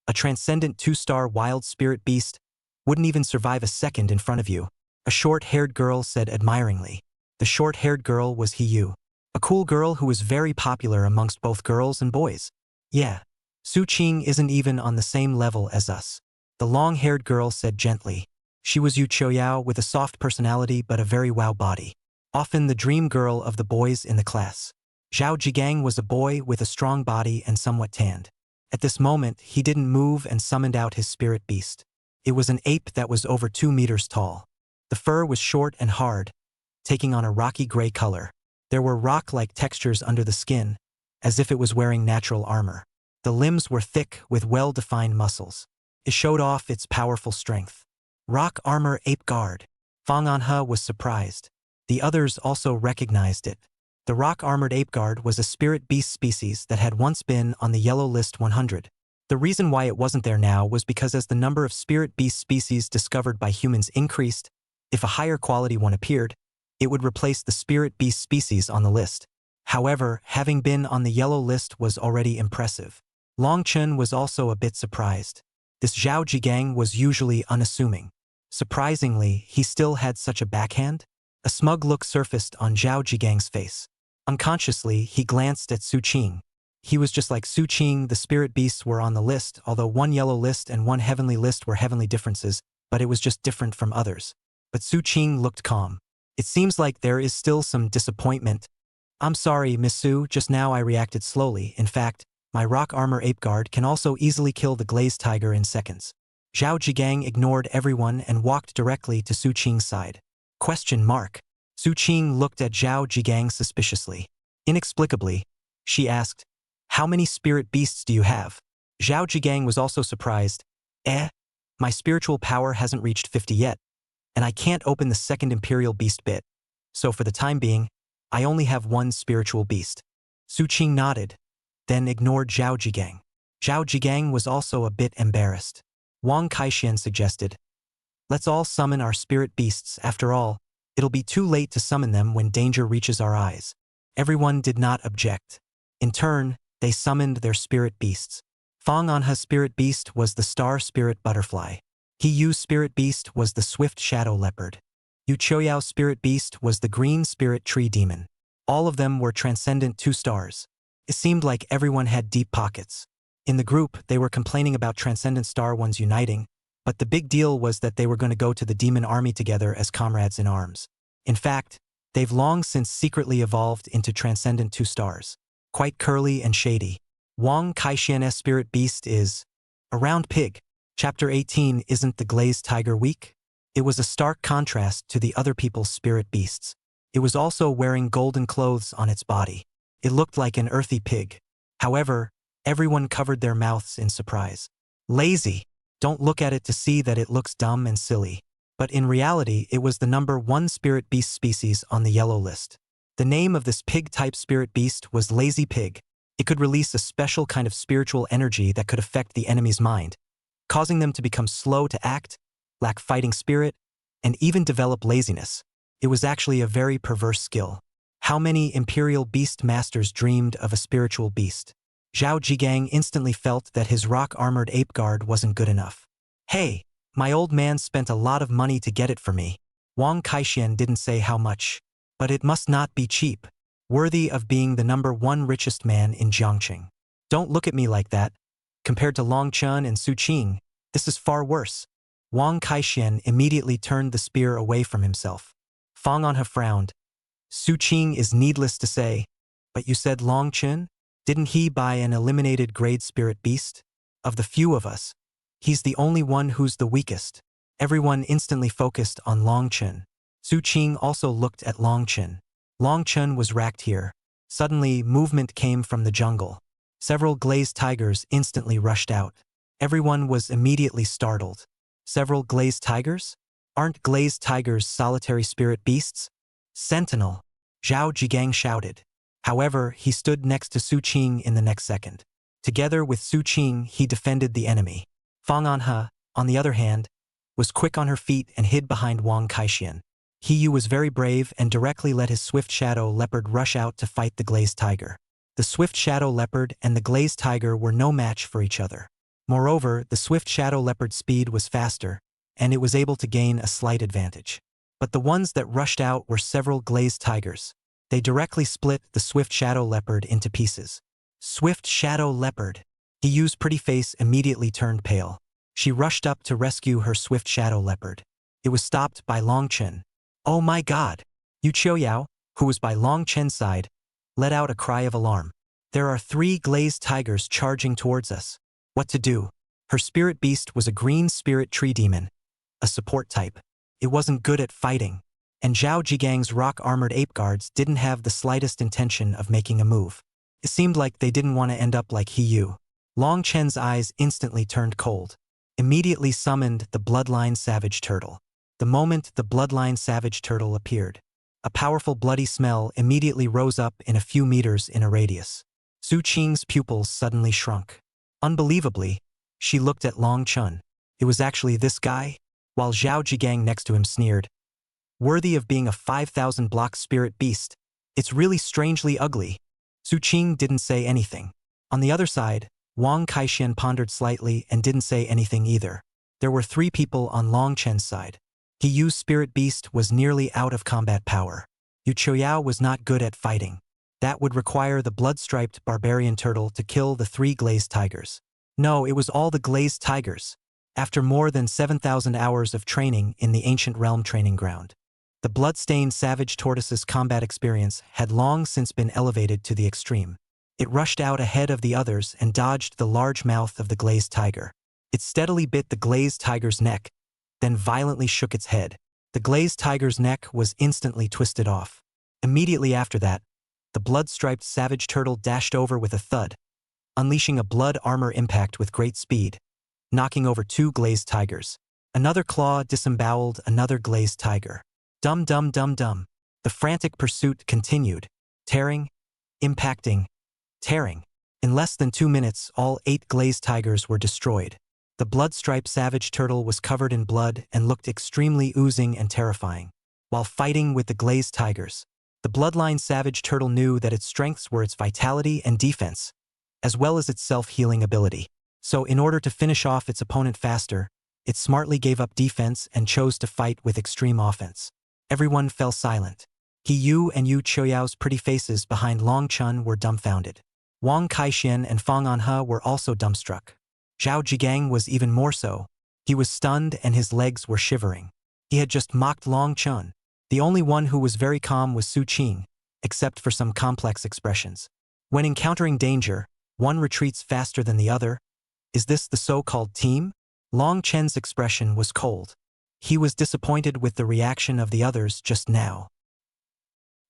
A transcendent 2-star wild spirit beast wouldn't even survive a second in front of you. A short-haired girl said admiringly. The short-haired girl was Hiyu, a cool girl who was very popular amongst both girls and boys. Yeah, Su Qing isn't even on the same level as us. The long-haired girl said gently. She was Yu Choyao with a soft personality but a very wow body. Often the dream girl of the boys in the class. Zhao Jigang was a boy with a strong body and somewhat tanned. At this moment, he didn't move and summoned out his spirit beast. It was an ape that was over 2 meters tall. The fur was short and hard, taking on a rocky gray color. There were rock-like textures under the skin, as if it was wearing natural armor. The limbs were thick with well-defined muscles. It showed off its powerful strength. Rock armor ape guard. Fang Anhe was surprised. The others also recognized it. The rock-armored ape guard was a spirit beast species that had once been on the yellow list 100. The reason why it wasn't there now was because as the number of spirit beast species discovered by humans increased, if a higher quality one appeared, it would replace the spirit beast species on the list. However, having been on the yellow list was already impressive. Long Chun was also a bit surprised. This Zhao Jigang was usually unassuming. Surprisingly, he still had such a backhand. A smug look surfaced on Zhao Jigang's face. Unconsciously, he glanced at Su Qing. He was just like Su Qing. The spirit beasts were on the list, although one yellow list and one heavenly list were heavenly differences, but it was just different from others. But Su Qing looked calm. It seems like there is still some disappointment. I'm sorry, Miss Su, just now I reacted slowly. In fact, my rock armor ape guard can also easily kill the glazed tiger in seconds. Zhao Jigang ignored everyone and walked directly to Su Qing's side. Question mark. Su Qing looked at Zhao Jigang suspiciously. Inexplicably, she asked, "How many spirit beasts do you have?" Zhao Jigang was also surprised. My spiritual power hasn't reached 50 yet, and I can't open the second imperial beast bit. So for the time being, I only have one spiritual beast. Su Qing nodded, then ignored Zhao Jigang. Zhao Jigang was also a bit embarrassed. Wang Kaixian suggested, "Let's all summon our spirit beasts. After all, it'll be too late to summon them when danger reaches our eyes." Everyone did not object. In turn, they summoned their spirit beasts. Fang Anhe's spirit beast was the star spirit butterfly. Hiyu's spirit beast was the swift shadow leopard. Yu Choyao's spirit beast was the green spirit tree demon. All of them were transcendent 2 stars. It seemed like everyone had deep pockets. In the group, they were complaining about transcendent star ones uniting, but the big deal was that they were going to go to the demon army together as comrades in arms. In fact, they've long since secretly evolved into transcendent 2 stars. Quite curly and shady. Wang Kaixian's spirit beast is a round pig. Chapter 18 Isn't the glazed tiger weak? It was a stark contrast to the other people's spirit beasts. It was also wearing golden clothes on its body. It looked like an earthy pig. However, everyone covered their mouths in surprise. Lazy. Don't look at it to see that it looks dumb and silly. But in reality, it was the number 1 spirit beast species on the yellow list. The name of this pig-type spirit beast was Lazy Pig. It could release a special kind of spiritual energy that could affect the enemy's mind, causing them to become slow to act, lack fighting spirit, and even develop laziness. It was actually a very perverse skill. How many imperial beast masters dreamed of a spiritual beast? Zhao Jigang instantly felt that his rock-armored ape guard wasn't good enough. "Hey, my old man spent a lot of money to get it for me." Wang Kaixian didn't say how much, but it must not be cheap. Worthy of being the number 1 richest man in Jiangqing. Don't look at me like that. Compared to Long Chun and Su Qing, this is far worse. Wang Kaixian immediately turned the spear away from himself. Fang Anhe frowned. Su Qing is needless to say. But you said Long Chun? Didn't he buy an eliminated grade spirit beast? Of the few of us, he's the only one who's the weakest. Everyone instantly focused on Long Chun. Su Qing also looked at Long Chun. Long Chun was racked here. Suddenly, movement came from the jungle. Several glazed tigers instantly rushed out. Everyone was immediately startled. Several glazed tigers? Aren't glazed tigers solitary spirit beasts? Sentinel! Zhao Jigang shouted. However, he stood next to Su Qing in the next second. Together with Su Qing, he defended the enemy. Fang Anhe, on the other hand, was quick on her feet and hid behind Wang Kaixian. He was very brave and directly let his swift shadow leopard rush out to fight the glazed tiger. The swift shadow leopard and the glazed tiger were no match for each other. Moreover, the swift shadow leopard's speed was faster, and it was able to gain a slight advantage. But the ones that rushed out were several glazed tigers. They directly split the swift shadow leopard into pieces. Swift shadow leopard. Hiyu's pretty face immediately turned pale. She rushed up to rescue her swift shadow leopard. It was stopped by Long Chen. Oh my god! Yu Qiuyao, who was by Long Chen's side, let out a cry of alarm. There are 3 glazed tigers charging towards us. What to do? Her spirit beast was a green spirit tree demon, a support type. It wasn't good at fighting, and Zhao Jigang's rock-armored ape guards didn't have the slightest intention of making a move. It seemed like they didn't want to end up like Hiyu. Long Chen's eyes instantly turned cold. Immediately summoned the Bloodline Savage Turtle. The moment the Bloodline Savage Turtle appeared, a powerful bloody smell immediately rose up in a few meters in a radius. Su Qing's pupils suddenly shrunk. Unbelievably, she looked at Long Chen. It was actually this guy? While Zhao Jigang next to him sneered, worthy of being a 5,000-block spirit beast. It's really strangely ugly. Su Qing didn't say anything. On the other side, Wang Kaixian pondered slightly and didn't say anything either. There were 3 people on Long Chen's side. Hiyu's spirit beast was nearly out of combat power. Yu Qiuyao was not good at fighting. That would require the blood-striped barbarian turtle to kill the 3 glazed tigers. No, it was all the glazed tigers. After more than 7,000 hours of training in the ancient realm training ground, the blood-stained savage tortoise's combat experience had long since been elevated to the extreme. It rushed out ahead of the others and dodged the large mouth of the glazed tiger. It steadily bit the glazed tiger's neck, then violently shook its head. The glazed tiger's neck was instantly twisted off. Immediately after that, the blood-striped savage turtle dashed over with a thud, unleashing a blood armor impact with great speed, knocking over 2 glazed tigers. Another claw disemboweled another glazed tiger. Dum dum dum dum. The frantic pursuit continued, tearing, impacting, tearing. In less than 2 minutes, all 8 glazed tigers were destroyed. The blood-striped savage turtle was covered in blood and looked extremely oozing and terrifying. While fighting with the glazed tigers, the bloodline savage turtle knew that its strengths were its vitality and defense, as well as its self-healing ability. So in order to finish off its opponent faster, it smartly gave up defense and chose to fight with extreme offense. Everyone fell silent. Hiyu and Yu Qiuyao's pretty faces behind Long Chen were dumbfounded. Wang Kaixian and Fang Anhe were also dumbstruck. Zhao Jigang was even more so. He was stunned and his legs were shivering. He had just mocked Long Chen. The only one who was very calm was Su Qing, except for some complex expressions. When encountering danger, one retreats faster than the other. Is this the so-called team? Long Chen's expression was cold. He was disappointed with the reaction of the others just now.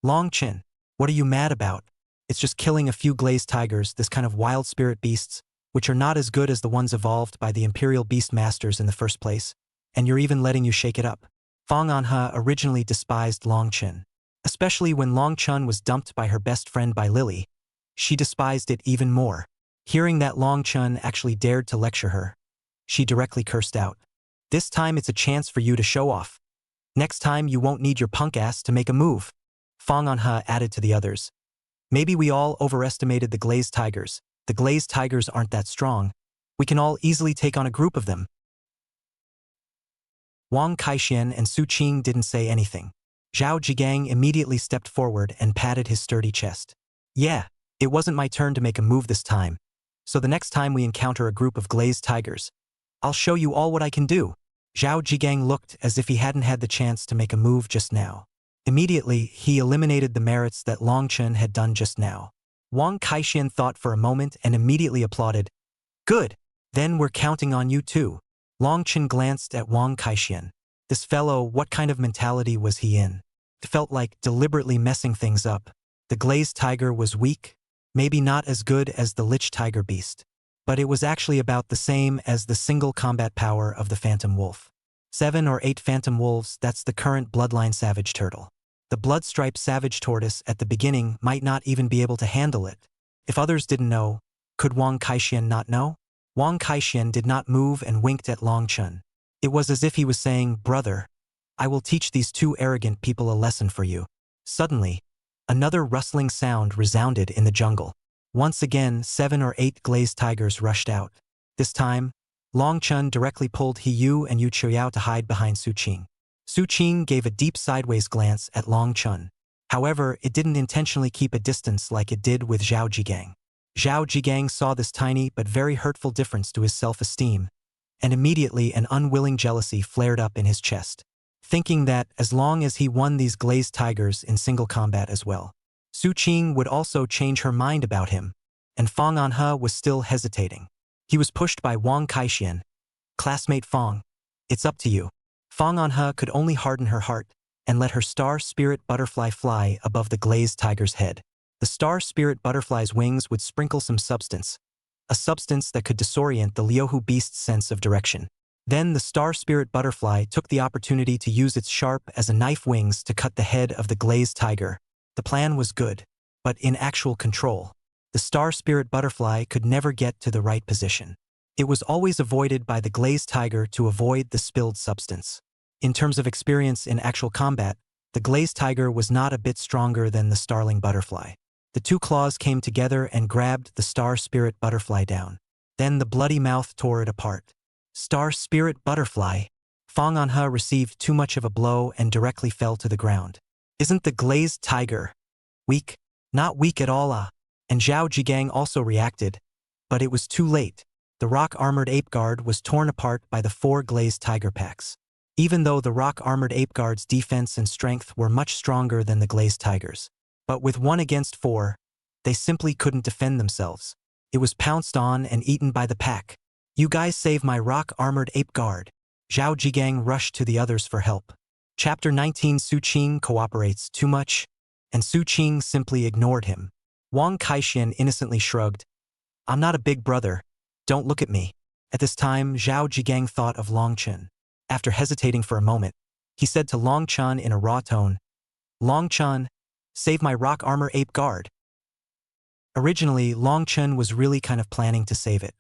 Long Chen, what are you mad about? It's just killing a few glazed tigers, this kind of wild spirit beasts, which are not as good as the ones evolved by the Imperial Beast Masters in the first place, and you're even letting you shake it up. Fang Anhe originally despised Long Chen. Especially when Long Chen was dumped by her best friend by Lily, she despised it even more. Hearing that Long Chen actually dared to lecture her, she directly cursed out. This time it's a chance for you to show off. Next time you won't need your punk ass to make a move. Fang Anhe added to the others. Maybe we all overestimated the glazed tigers. The glazed tigers aren't that strong. We can all easily take on a group of them. Wang Kaixian and Su Qing didn't say anything. Zhao Jigang immediately stepped forward and patted his sturdy chest. Yeah, it wasn't my turn to make a move this time. So the next time we encounter a group of glazed tigers, I'll show you all what I can do. Zhao Jigang looked as if he hadn't had the chance to make a move just now. Immediately, he eliminated the merits that Long Chen had done just now. Wang Kaixian thought for a moment and immediately applauded. Good, then we're counting on you too. Long Chen glanced at Wang Kaixian. This fellow, what kind of mentality was he in? It felt like deliberately messing things up. The glazed tiger was weak, maybe not as good as the lich tiger beast, but it was actually about the same as the single combat power of the phantom wolf. 7 or 8 phantom wolves, that's the current bloodline savage turtle. The blood-striped savage tortoise at the beginning might not even be able to handle it. If others didn't know, could Wang Kaixian not know? Wang Kaixian did not move and winked at Long Chen. It was as if he was saying, brother, I will teach these two arrogant people a lesson for you. Suddenly, another rustling sound resounded in the jungle. Once again, 7 or 8 glazed tigers rushed out. This time, Long Chun directly pulled He Yu and Yu Qiuyao to hide behind Su Qing. Su Qing gave a deep sideways glance at Long Chun. However, it didn't intentionally keep a distance like it did with Zhao Jigang. Zhao Jigang saw this tiny but very hurtful difference to his self-esteem, and immediately an unwilling jealousy flared up in his chest, thinking that as long as he won these glazed tigers in single combat as well, Su Qing would also change her mind about him, and Fang Anhe was still hesitating. He was pushed by Wang Kaixian. Classmate Fang, it's up to you. Fang Anhe could only harden her heart and let her star spirit butterfly fly above the glazed tiger's head. The star spirit butterfly's wings would sprinkle some substance, a substance that could disorient the Liuhu beast's sense of direction. Then the star spirit butterfly took the opportunity to use its sharp as a knife wings to cut the head of the glazed tiger. The plan was good, but in actual control, the star spirit butterfly could never get to the right position. It was always avoided by the glazed tiger to avoid the spilled substance. In terms of experience in actual combat, the glazed tiger was not a bit stronger than the starling butterfly. The two claws came together and grabbed the star spirit butterfly down. Then the bloody mouth tore it apart. Star spirit butterfly. Fang Anhe received too much of a blow and directly fell to the ground. Isn't the glazed tiger weak? Not weak at all, And Zhao Jigang also reacted, but it was too late. The rock-armored ape guard was torn apart by the 4 glazed tiger packs. Even though the rock-armored ape guard's defense and strength were much stronger than the glazed tigers. But with 1 against 4, they simply couldn't defend themselves. It was pounced on and eaten by the pack. You guys save my rock-armored ape guard. Zhao Jigang rushed to the others for help. Chapter 19. Su Qing cooperates too much, and Su Qing simply ignored him. Wang Kaixian innocently shrugged. I'm not a big brother. Don't look at me. At this time, Zhao Jigang thought of Long Chun. After hesitating for a moment, he said to Long Chun in a raw tone, Long Chun, save my rock armor ape guard. Originally, Long Chun was really kind of planning to save it.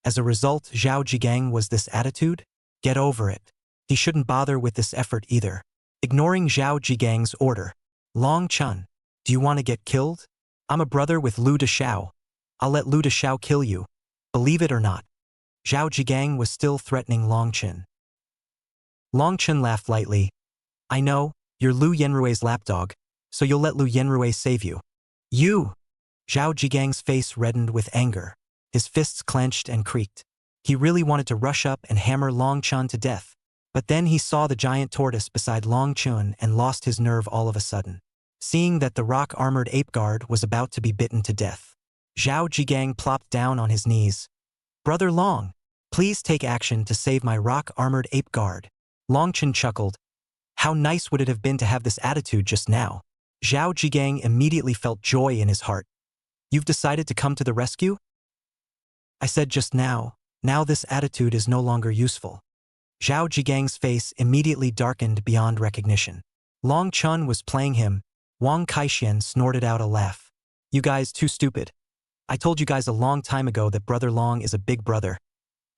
As a result, Zhao Jigang was this attitude? Get over it. He shouldn't bother with this effort either. Ignoring Zhao Jigang's order. Long Chun, do you want to get killed? I'm a brother with Lu Deshao. I'll let Lu Deshao kill you. Believe it or not. Zhao Jigang was still threatening Long Chun. Long Chun laughed lightly. I know, you're Lu Yenrue's lapdog, so you'll let Lu Yenrue save you. You! Zhao Jigang's face reddened with anger. His fists clenched and creaked. He really wanted to rush up and hammer Long Chun to death. But then he saw the giant tortoise beside Long Chun and lost his nerve all of a sudden. Seeing that the rock-armored ape guard was about to be bitten to death, Zhao Jigang plopped down on his knees. Brother Long, please take action to save my rock-armored ape guard. Long Chun chuckled. How nice would it have been to have this attitude just now? Zhao Jigang immediately felt joy in his heart. You've decided to come to the rescue? I said just now this attitude is no longer useful. Zhao Jigang's face immediately darkened beyond recognition. Long Chun was playing him. Wang Kaixian snorted out a laugh. You guys too stupid. I told you guys a long time ago that Brother Long is a big brother.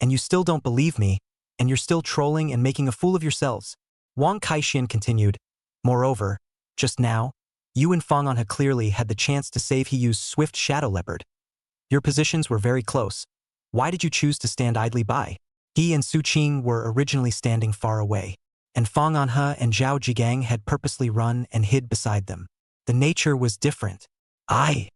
And you still don't believe me, and you're still trolling and making a fool of yourselves. Wang Kaixian continued. Moreover, just now, you and Fang Anhe clearly had the chance to save He Yu's swift shadow leopard. Your positions were very close. Why did you choose to stand idly by? He and Su Qing were originally standing far away, and Fang Anhe and Zhao Jigang had purposely run and hid beside them. The nature was different. Zhao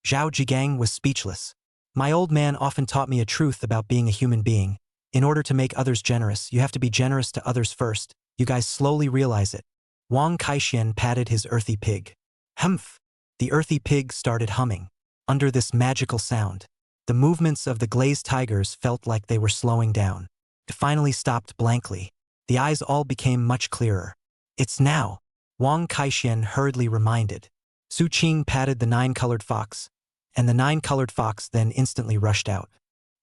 Jigang was speechless. My old man often taught me a truth about being a human being. In order to make others generous, you have to be generous to others first. You guys slowly realize it. Wang Kaixian patted his earthy pig. Humph! The earthy pig started humming. Under this magical sound, the movements of the glazed tigers felt like they were slowing down. It finally stopped blankly. The eyes all became much clearer. It's now, Wang Kaixian hurriedly reminded. Su Qing patted the 9-colored fox, and the 9-colored fox then instantly rushed out.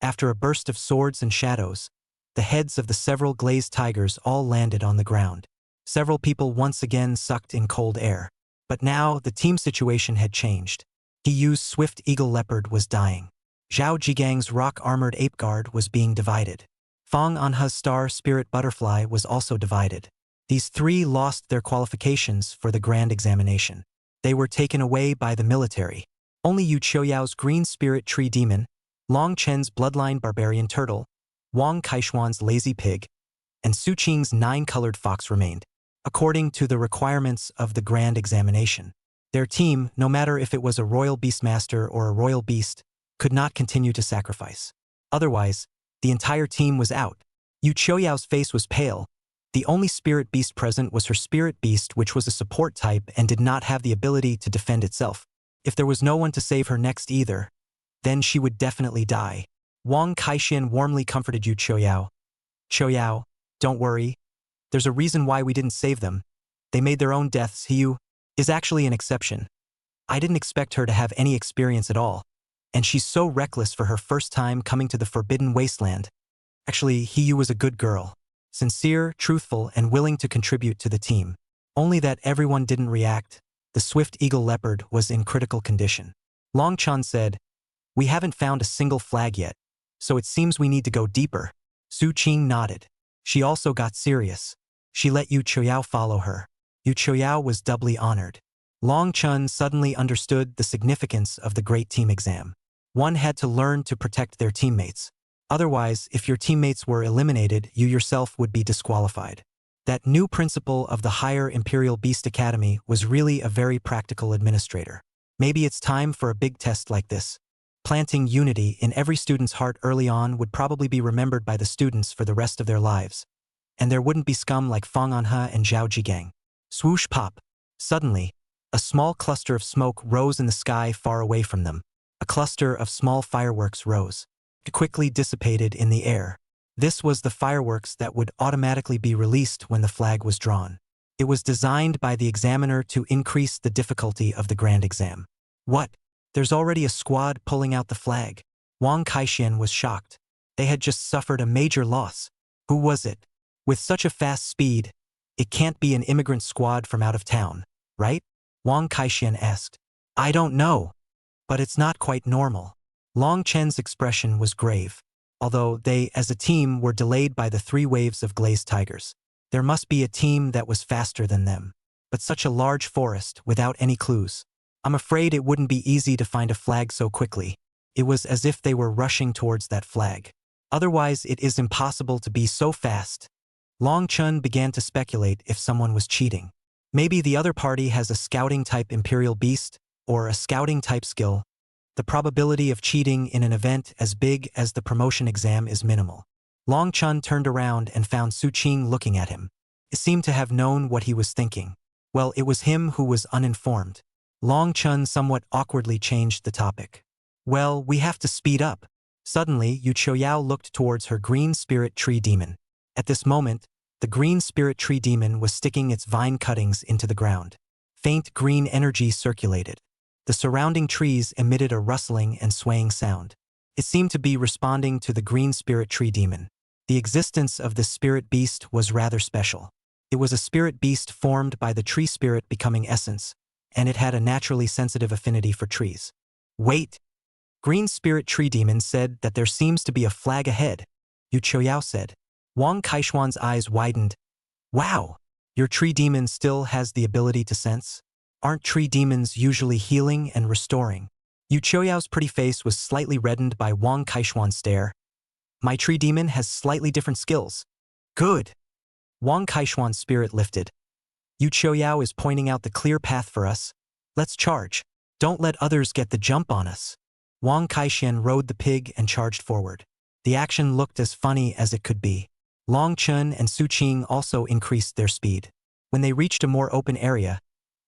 After a burst of swords and shadows, the heads of the several glazed tigers all landed on the ground. Several people once again sucked in cold air. But now, the team situation had changed. He Yu's swift eagle leopard was dying. Zhao Jigang's rock-armored ape guard was being divided. Fang Anhe's star spirit butterfly was also divided. These three lost their qualifications for the grand examination. They were taken away by the military. Only Yu Qiuyao's green spirit tree demon, Long Chen's bloodline barbarian turtle, Wang Kaishuan's lazy pig, and Su Qing's 9-colored fox remained, according to the requirements of the grand examination. Their team, no matter if it was a royal beastmaster or a royal beast, could not continue to sacrifice. Otherwise, the entire team was out. Yu Qiuyao's face was pale. The only spirit beast present was her spirit beast, which was a support type and did not have the ability to defend itself. If there was no one to save her next either, then she would definitely die. Wang Kaixian warmly comforted Yu Qiuyao. "Qiuyao, don't worry. There's a reason why we didn't save them. They made their own deaths. Hiyu is actually an exception. I didn't expect her to have any experience at all. And she's so reckless for her first time coming to the Forbidden Wasteland. Actually, Hiyu was a good girl. Sincere, truthful, and willing to contribute to the team. Only that everyone didn't react. The swift eagle leopard was in critical condition." Long Chan said, "We haven't found a single flag yet, so it seems we need to go deeper." Su Qing nodded. She also got serious. She let Yu Qiuyao follow her. Yu Qiuyao was doubly honored. Long Chun suddenly understood the significance of the great team exam. One had to learn to protect their teammates. Otherwise, if your teammates were eliminated, you yourself would be disqualified. That new principal of the Higher Imperial Beast Academy was really a very practical administrator. Maybe it's time for a big test like this. Planting unity in every student's heart early on would probably be remembered by the students for the rest of their lives. And there wouldn't be scum like Fang Anhe and Zhao Jigang. Swoosh pop. Suddenly, a small cluster of smoke rose in the sky far away from them. A cluster of small fireworks rose. It quickly dissipated in the air. This was the fireworks that would automatically be released when the flag was drawn. It was designed by the examiner to increase the difficulty of the grand exam. What? There's already a squad pulling out the flag. Wang Kaixian was shocked. They had just suffered a major loss. Who was it? With such a fast speed, it can't be an immigrant squad from out of town, right? Wang Kaixian asked. I don't know, but it's not quite normal. Long Chen's expression was grave. Although they, as a team, were delayed by the 3 waves of glazed tigers. There must be a team that was faster than them. But such a large forest, without any clues. I'm afraid it wouldn't be easy to find a flag so quickly. It was as if they were rushing towards that flag. Otherwise, it is impossible to be so fast. Long Chun began to speculate if someone was cheating. Maybe the other party has a scouting-type Imperial Beast, or a scouting-type skill. The probability of cheating in an event as big as the promotion exam is minimal. Long Chun turned around and found Su Qing looking at him. It seemed to have known what he was thinking. Well, it was him who was uninformed. Long Chun somewhat awkwardly changed the topic. Well, we have to speed up. Suddenly, Yu Qiuyao looked towards her green spirit tree demon. At this moment, the green spirit tree demon was sticking its vine cuttings into the ground. Faint green energy circulated. The surrounding trees emitted a rustling and swaying sound. It seemed to be responding to the green spirit tree demon. The existence of this spirit beast was rather special. It was a spirit beast formed by the tree spirit becoming essence, and it had a naturally sensitive affinity for trees. Wait! Green spirit tree demon said that there seems to be a flag ahead. Yu Qiuyao said. Wang Kaishuan's eyes widened. Wow! Your tree demon still has the ability to sense? Aren't tree demons usually healing and restoring? Yu Qiuyao's pretty face was slightly reddened by Wang Kaishuan's stare. My tree demon has slightly different skills. Good! Wang Kaishuan's spirit lifted. Yu Qiuyao is pointing out the clear path for us. Let's charge. Don't let others get the jump on us. Wang Kaixian rode the pig and charged forward. The action looked as funny as it could be. Long Chun and Su Qing also increased their speed. When they reached a more open area,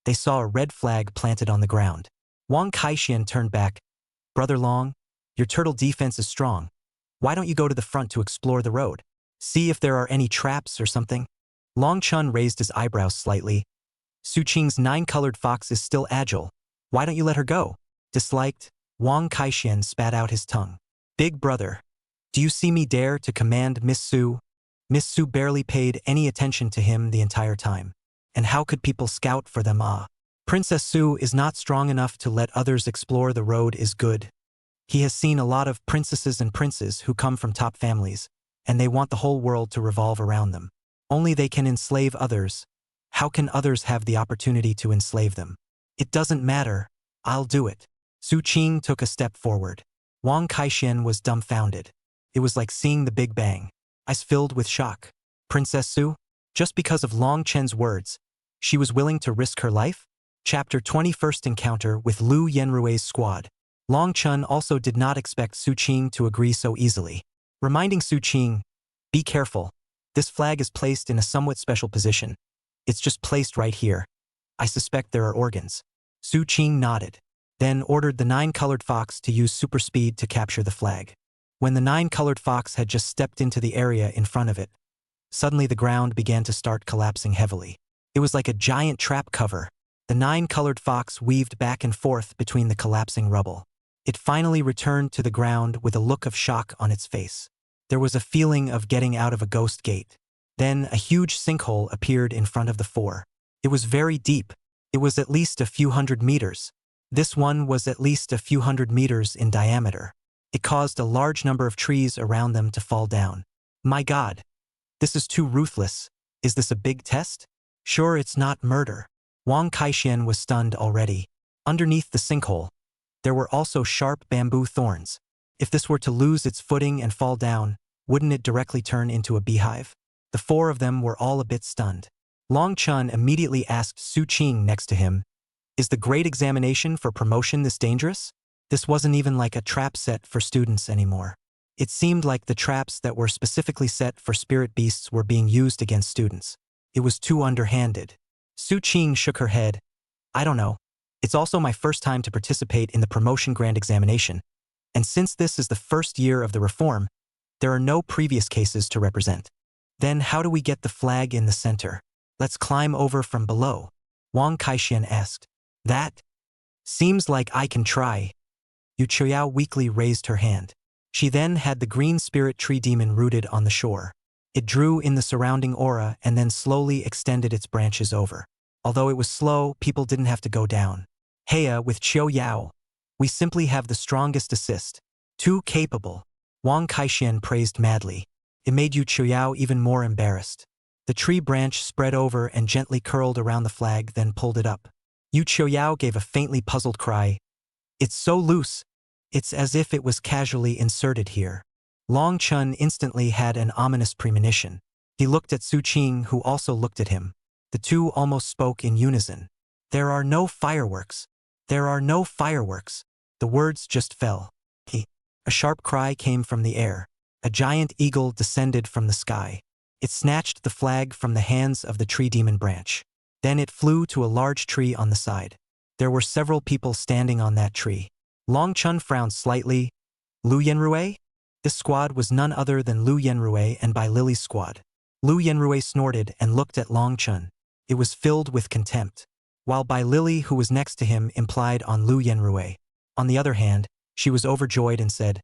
they saw a red flag planted on the ground. Wang Kaixian turned back. Brother Long, your turtle defense is strong. Why don't you go to the front to explore the road? See if there are any traps or something? Long Chun raised his eyebrows slightly. Su Qing's 9-colored fox is still agile. Why don't you let her go? Disliked, Wang Kaixian spat out his tongue. Big brother, do you see me dare to command Miss Su? Miss Su barely paid any attention to him the entire time. And how could people scout for them? Princess Su is not strong enough to let others explore the road is good. He has seen a lot of princesses and princes who come from top families, and they want the whole world to revolve around them. Only they can enslave others. How can others have the opportunity to enslave them? It doesn't matter. I'll do it. Su Qing took a step forward. Wang Kaixian was dumbfounded. It was like seeing the Big Bang. Eyes filled with shock. Princess Su? Just because of Long Chen's words, she was willing to risk her life? Chapter 21st Encounter with Lu Yenrue's squad. Long Chen also did not expect Su Qing to agree so easily. Reminding Su Qing, be careful. This flag is placed in a somewhat special position. It's just placed right here. I suspect there are organs. Su Qing nodded, then ordered the 9-colored fox to use super speed to capture the flag. When the 9-colored fox had just stepped into the area in front of it, suddenly the ground began to start collapsing heavily. It was like a giant trap cover. The 9-colored fox weaved back and forth between the collapsing rubble. It finally returned to the ground with a look of shock on its face. There was a feeling of getting out of a ghost gate. Then a huge sinkhole appeared in front of the four. It was very deep. It was at least a few hundred meters. This one was at least a few hundred meters in diameter. It caused a large number of trees around them to fall down. My God! This is too ruthless. Is this a big test? Sure, it's not murder. Wang Kaixian was stunned already. Underneath the sinkhole, there were also sharp bamboo thorns. If this were to lose its footing and fall down, wouldn't it directly turn into a beehive? The four of them were all a bit stunned. Long Chen immediately asked Su Qing next to him, is the Great Examination for promotion this dangerous? This wasn't even like a trap set for students anymore. It seemed like the traps that were specifically set for spirit beasts were being used against students. It was too underhanded. Su Qing shook her head. I don't know. It's also my first time to participate in the promotion grand examination. And since this is the first year of the reform, there are no previous cases to represent. Then how do we get the flag in the center? Let's climb over from below. Wang Kaixian asked. That? Seems like I can try. Yu Qiuyao weakly raised her hand. She then had the green spirit tree demon rooted on the shore. It drew in the surrounding aura and then slowly extended its branches over. Although it was slow, people didn't have to go down. Heya with Qiu Yao. We simply have the strongest assist. Too capable. Wang Kaixian praised madly. It made Yu Qiuyao even more embarrassed. The tree branch spread over and gently curled around the flag, then pulled it up. Yu Qiuyao gave a faintly puzzled cry. It's so loose. It's as if it was casually inserted here. Long Chen instantly had an ominous premonition. He looked at Su Qing, who also looked at him. The two almost spoke in unison. There are no fireworks. There are no fireworks. The words just fell. A sharp cry came from the air. A giant eagle descended from the sky. It snatched the flag from the hands of the tree demon branch. Then it flew to a large tree on the side. There were several people standing on that tree. Long Chen frowned slightly. Lu Yenrue? This squad was none other than Lu Yenrue and Bai Lily's squad. Lu Yenrue snorted and looked at Long Chen. It was filled with contempt. While Bai Lily, who was next to him, implied on Lu Yenrue. On the other hand, she was overjoyed and said,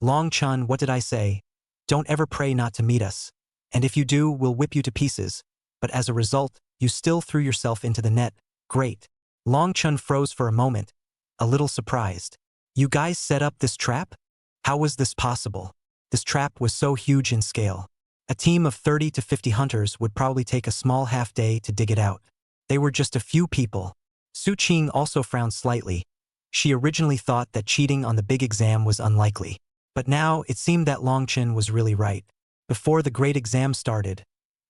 Long Chen, what did I say? Don't ever pray not to meet us. And if you do, we'll whip you to pieces. But as a result, you still threw yourself into the net. Great. Long Chen froze for a moment, a little surprised. You guys set up this trap? How was this possible? This trap was so huge in scale. A team of 30 to 50 hunters would probably take a small half-day to dig it out. They were just a few people. Su Qing also frowned slightly. She originally thought that cheating on the big exam was unlikely. But now it seemed that Long Chen was really right. Before the great exam started,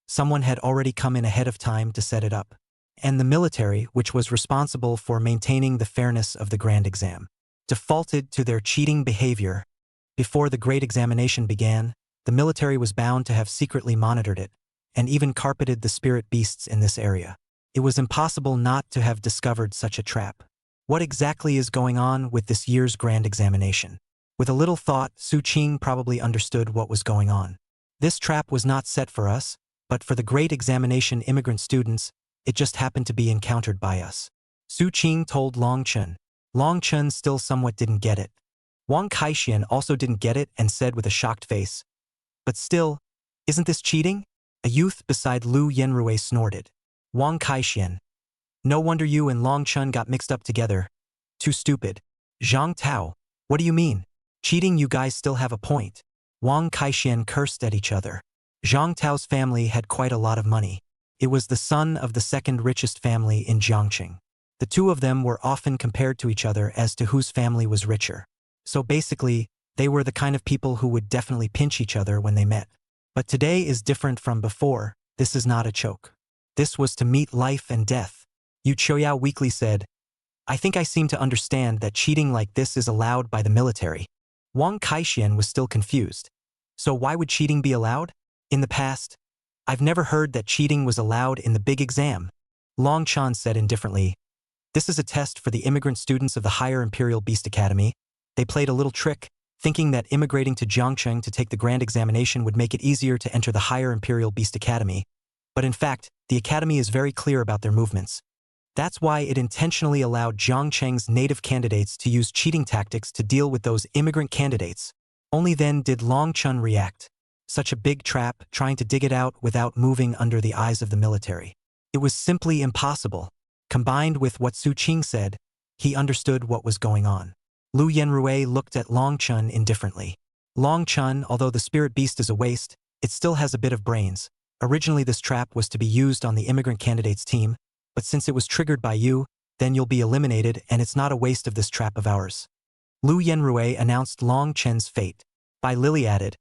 someone had already come in ahead of time to set it up. And the military, which was responsible for maintaining the fairness of the grand exam, defaulted to their cheating behavior. Before the great examination began, the military was bound to have secretly monitored it, and even carpeted the spirit beasts in this area. It was impossible not to have discovered such a trap. What exactly is going on with this year's grand examination? With a little thought, Su Qing probably understood what was going on. This trap was not set for us, but for the great examination immigrant students, it just happened to be encountered by us. Su Qing told Long Chen. Long Chen still somewhat didn't get it. Wang Kaixian also didn't get it and said with a shocked face, but still, isn't this cheating? A youth beside Lu Yenrue snorted. Wang Kaixian. No wonder you and Long Chen got mixed up together. Too stupid. Zhang Tao. What do you mean? Cheating? You guys still have a point. Wang Kaixian cursed at each other. Zhang Tao's family had quite a lot of money. It was the son of the second richest family in Jiangqing. The two of them were often compared to each other as to whose family was richer. So basically, they were the kind of people who would definitely pinch each other when they met. But today is different from before. This is not a joke. This was to meet life and death. Yu Choyao weakly said, I think I seem to understand that cheating like this is allowed by the military. Wang Kaixian was still confused. So why would cheating be allowed? In the past, I've never heard that cheating was allowed in the big exam. Long Chan said indifferently, this is a test for the immigrant students of the Higher Imperial Beast Academy. They played a little trick, thinking that immigrating to Jiangcheng to take the grand examination would make it easier to enter the Higher Imperial Beast Academy. But in fact, the academy is very clear about their movements. That's why it intentionally allowed Jiangcheng's native candidates to use cheating tactics to deal with those immigrant candidates. Only then did Long Chun react. Such a big trap, trying to dig it out without moving under the eyes of the military. It was simply impossible. Combined with what Su Qing said, he understood what was going on. Lu Yenrui looked at Long Chun indifferently. Long Chun, although the spirit beast is a waste, it still has a bit of brains. Originally this trap was to be used on the immigrant candidates team, but since it was triggered by you, then you'll be eliminated and it's not a waste of this trap of ours. Lu Yenrui announced Long Chen's fate. Bai Lily added,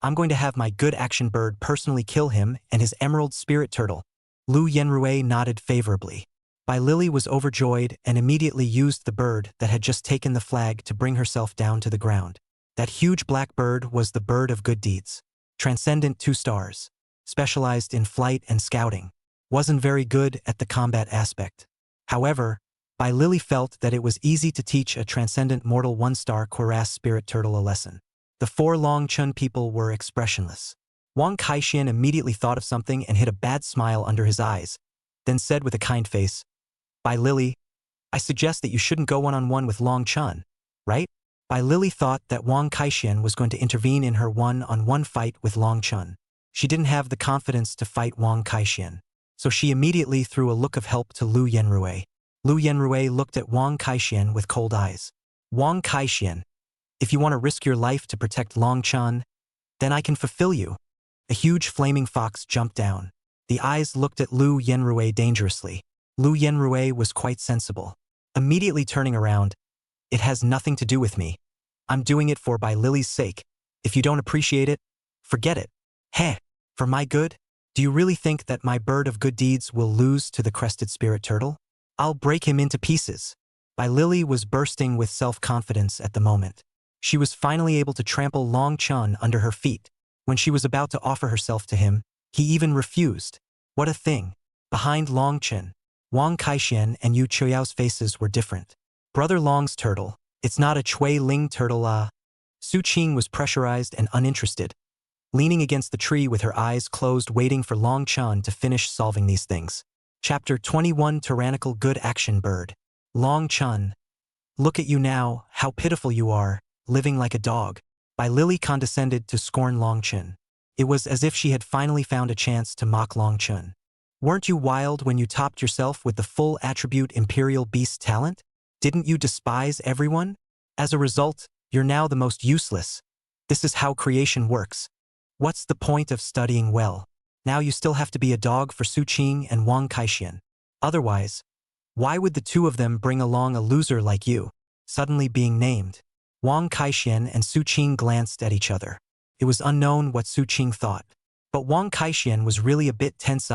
I'm going to have my good action bird personally kill him and his emerald spirit turtle. Lu Yenrui nodded favorably. Bai Lily was overjoyed and immediately used the bird that had just taken the flag to bring herself down to the ground. That huge black bird was the bird of good deeds. Transcendent 2 stars. Specialized in flight and scouting. Wasn't very good at the combat aspect. However, Bai Lily felt that it was easy to teach a transcendent mortal 1-star cuirass spirit turtle a lesson. The 4 Long Chun people were expressionless. Wang Kaixian immediately thought of something and hid a bad smile under his eyes, then said with a kind face, Bai Lily, I suggest that you shouldn't go one-on-one with Long Chun, right? Bai Lily thought that Wang Kaixian was going to intervene in her one-on-one fight with Long Chun. She didn't have the confidence to fight Wang Kaixian, so she immediately threw a look of help to Lu Yenrui. Lu Yenrui looked at Wang Kaixian with cold eyes. Wang Kaixian, if you want to risk your life to protect Long Chun, then I can fulfill you. A huge flaming fox jumped down. The eyes looked at Lu Yenrui dangerously. Lu Yenrui was quite sensible. Immediately turning around, it has nothing to do with me. I'm doing it for Bai Lily's sake. If you don't appreciate it, forget it. Heh, for my good? Do you really think that my bird of good deeds will lose to the crested spirit turtle? I'll break him into pieces. Bai Lily was bursting with self-confidence at the moment. She was finally able to trample Long Chun under her feet. When she was about to offer herself to him, he even refused. What a thing. Behind Long Chun, Wang Kaixian and Yu Choyao's faces were different. Brother Long's turtle, it's not a Chui Ling turtle. Su Qing was pressurized and uninterested, leaning against the tree with her eyes closed waiting for Long Chun to finish solving these things. Chapter 21 Tyrannical Good Action Bird. Long Chun. Look at you now, how pitiful you are, living like a dog. Bai Lily condescended to scorn Long Chun. It was as if she had finally found a chance to mock Long Chun. Weren't you wild when you topped yourself with the full attribute Imperial Beast talent? Didn't you despise everyone? As a result, you're now the most useless. This is how creation works. What's the point of studying well? Now you still have to be a dog for Su Qing and Wang Kaixian. Otherwise, why would the two of them bring along a loser like you? Suddenly being named. Wang Kaixian and Su Qing glanced at each other. It was unknown what Su Qing thought. But Wang Kaixian was really a bit tense.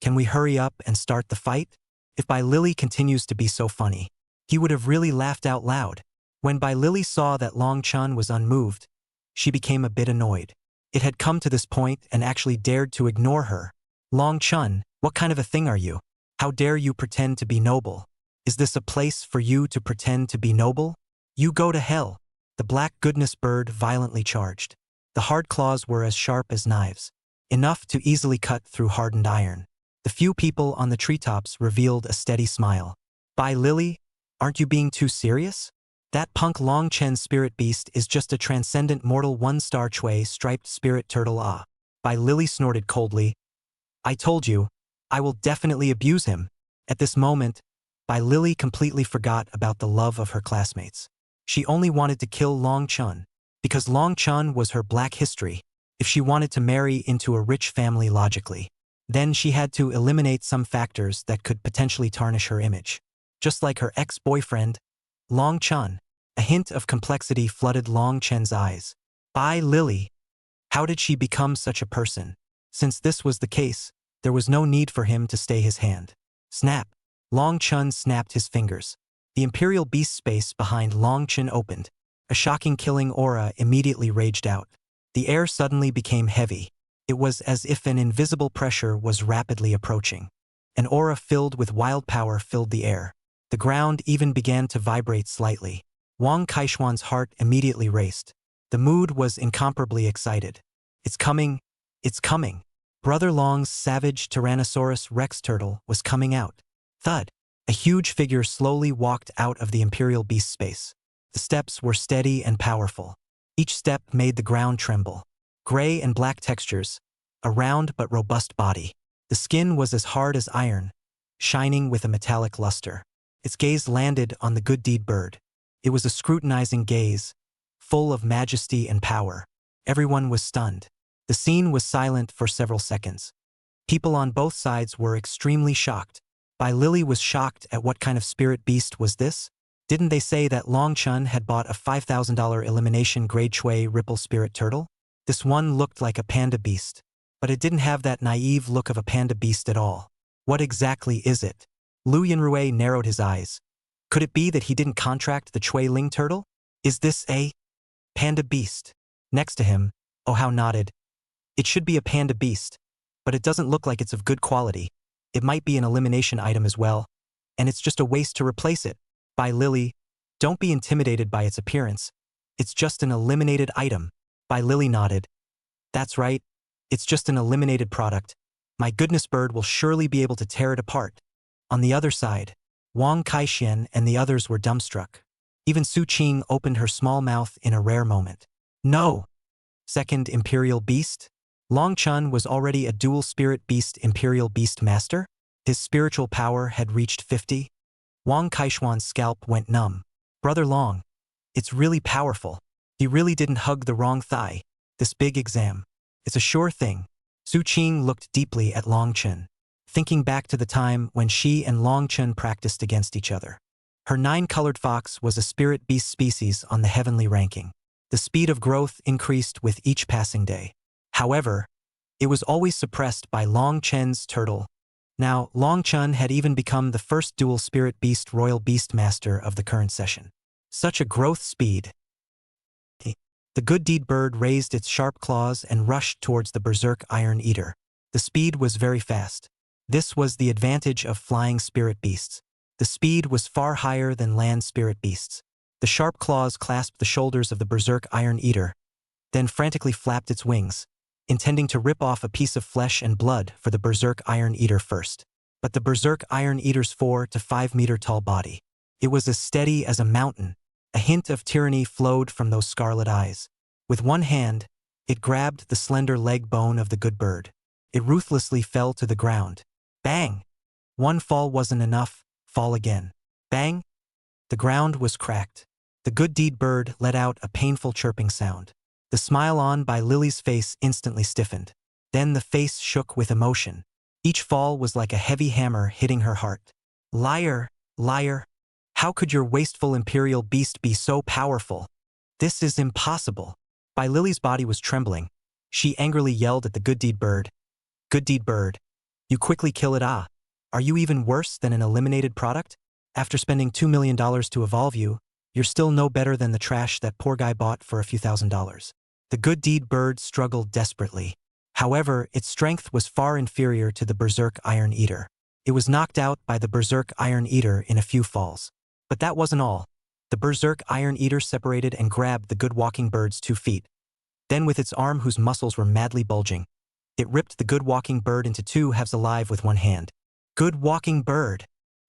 Can we hurry up and start the fight? If Bai Lily continues to be so funny, he would have really laughed out loud. When Bai Lily saw that Long Chun was unmoved, she became a bit annoyed. It had come to this point and actually dared to ignore her. Long Chun, what kind of a thing are you? How dare you pretend to be noble? Is this a place for you to pretend to be noble? You go to hell. The black goodness bird violently charged. The hard claws were as sharp as knives, enough to easily cut through hardened iron. The few people on the treetops revealed a steady smile. Bai Lily, aren't you being too serious? That punk Long Chen's spirit beast is just a transcendent mortal 1-star Chui striped spirit turtle. Bai Lily snorted coldly. I told you, I will definitely abuse him. At this moment, Bai Lily completely forgot about the love of her classmates. She only wanted to kill Long Chun, because Long Chun was her black history. if she wanted to marry into a rich family logically. Then she had to eliminate some factors that could potentially tarnish her image. Just like her ex-boyfriend, Long Chun. A hint of complexity flooded Long Chen's eyes. By Lily. How did she become such a person? Since this was the case, there was no need for him to stay his hand. Snap. Long Chun snapped his fingers. The Imperial Beast space behind Long Chun opened. A shocking killing aura immediately raged out. The air suddenly became heavy. It was as if an invisible pressure was rapidly approaching. An aura filled with wild power filled the air. The ground even began to vibrate slightly. Wang Kaishuan's heart immediately raced. The mood was incomparably excited. It's coming. It's coming. Brother Long's savage Tyrannosaurus Rex turtle was coming out. Thud. A huge figure slowly walked out of the Imperial Beast space. The steps were steady and powerful. Each step made the ground tremble. Gray and black textures. A round but robust body. The skin was as hard as iron, shining with a metallic luster. Its gaze landed on the good deed bird. It was a scrutinizing gaze, full of majesty and power. Everyone was stunned. The scene was silent for several seconds. People on both sides were extremely shocked. Bai Lily was shocked at what kind of spirit beast was this? Didn't they say that Long Chun had bought a $5,000 elimination grade Chui ripple spirit turtle? This one looked like a panda beast, but it didn't have that naive look of a panda beast at all. What exactly is it? Lu Yinrui narrowed his eyes. Could it be that he didn't contract the Chui Ling turtle? Is this a panda beast? Next to him, Oh How nodded. It should be a panda beast, but it doesn't look like it's of good quality. It might be an elimination item as well, and it's just a waste to replace it. By Lily, don't be intimidated by its appearance. It's just an eliminated item. By Lily nodded. That's right. It's just an eliminated product. My goodness bird will surely be able to tear it apart. On the other side, Wang Kaishian and the others were dumbstruck. Even Su Qing opened her small mouth in a rare moment. No! Second Imperial Beast? Long Chun was already a dual spirit beast Imperial Beast Master? His spiritual power had reached 50? Wang Kaishuan's scalp went numb. Brother Long, it's really powerful. He really didn't hug the wrong thigh. This big exam. It's a sure thing. Su Qing looked deeply at Long Chun, thinking back to the time when she and Long Chun practiced against each other. Her 9-colored fox was a spirit beast species on the heavenly ranking. The speed of growth increased with each passing day. However, it was always suppressed by Long Chen's turtle. Now, Long Chun had even become the first dual spirit beast royal beast master of the current session. Such a growth speed. The good deed bird raised its sharp claws and rushed towards the berserk iron eater. The speed was very fast. This was the advantage of flying spirit beasts. The speed was far higher than land spirit beasts. The sharp claws clasped the shoulders of the berserk iron eater, then frantically flapped its wings, intending to rip off a piece of flesh and blood for the berserk iron eater first. But the berserk iron eater's 4 to 5 meter tall body. It was as steady as a mountain. A hint of tyranny flowed from those scarlet eyes. With one hand, it grabbed the slender leg bone of the good bird. It ruthlessly fell to the ground. Bang! One fall wasn't enough. Fall again. Bang! The ground was cracked. The good deed bird let out a painful chirping sound. The smile on by Lily's face instantly stiffened. Then the face shook with emotion. Each fall was like a heavy hammer hitting her heart. Liar, liar. How could your wasteful imperial beast be so powerful? This is impossible. By Lily's body was trembling. She angrily yelled at the good deed bird. Good deed bird. You quickly kill it, ah. Are you even worse than an eliminated product? After spending $2 million to evolve you, you're still no better than the trash that poor guy bought for a few $1,000s. The good deed bird struggled desperately. However, its strength was far inferior to the berserk iron eater. It was knocked out by the berserk iron eater in a few falls. But that wasn't all. The berserk iron eater separated and grabbed the good walking bird's 2 feet. Then with its arm whose muscles were madly bulging, it ripped the good walking bird into 2 halves alive with one hand. Good walking bird.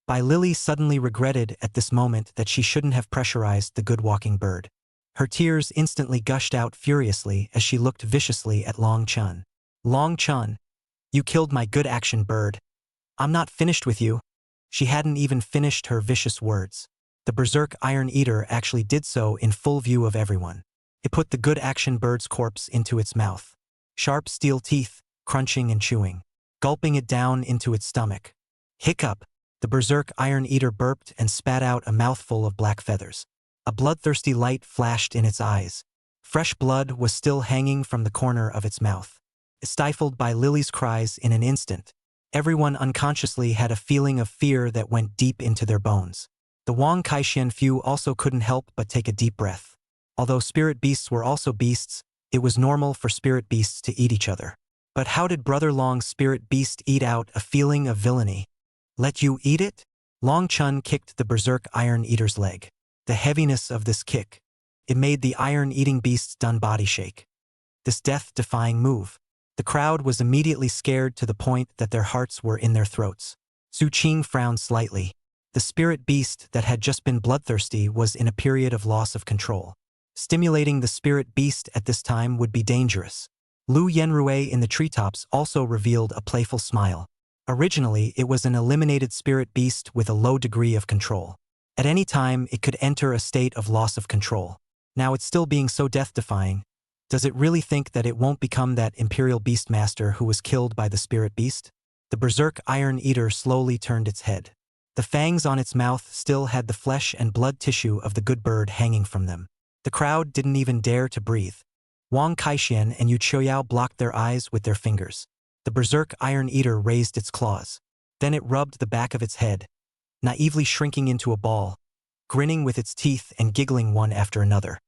Bai Lily suddenly regretted at this moment that she shouldn't have pressurized the good walking bird. Her tears instantly gushed out furiously as she looked viciously at Long Chun. Long Chun, you killed my good action bird. I'm not finished with you. She hadn't even finished her vicious words. The berserk iron eater actually did so in full view of everyone. It put the good action bird's corpse into its mouth. Sharp steel teeth, crunching and chewing. Gulping it down into its stomach. Hiccup! The berserk iron eater burped and spat out a mouthful of black feathers. A bloodthirsty light flashed in its eyes. Fresh blood was still hanging from the corner of its mouth. Stifled by Lily's cries in an instant, everyone unconsciously had a feeling of fear that went deep into their bones. The Wang Kaixian Fu also couldn't help but take a deep breath. Although spirit beasts were also beasts, it was normal for spirit beasts to eat each other. But how did Brother Long's spirit beast eat out a feeling of villainy? Let you eat it? Long Chun kicked the berserk iron eater's leg. The heaviness of this kick. It made the iron-eating beast's done body shake. This death-defying move. The crowd was immediately scared to the point that their hearts were in their throats. Su Qing frowned slightly. The spirit beast that had just been bloodthirsty was in a period of loss of control. Stimulating the spirit beast at this time would be dangerous. Lu Yenrui in the treetops also revealed a playful smile. Originally, it was an eliminated spirit beast with a low degree of control. At any time, it could enter a state of loss of control. Now it's still being so death-defying. Does it really think that it won't become that Imperial Beastmaster who was killed by the spirit beast? The berserk iron eater slowly turned its head. The fangs on its mouth still had the flesh and blood tissue of the good bird hanging from them. The crowd didn't even dare to breathe. Wang Kaixian and Yu Chouyao blocked their eyes with their fingers. The berserk iron eater raised its claws. Then it rubbed the back of its head, naively shrinking into a ball, grinning with its teeth and giggling one after another.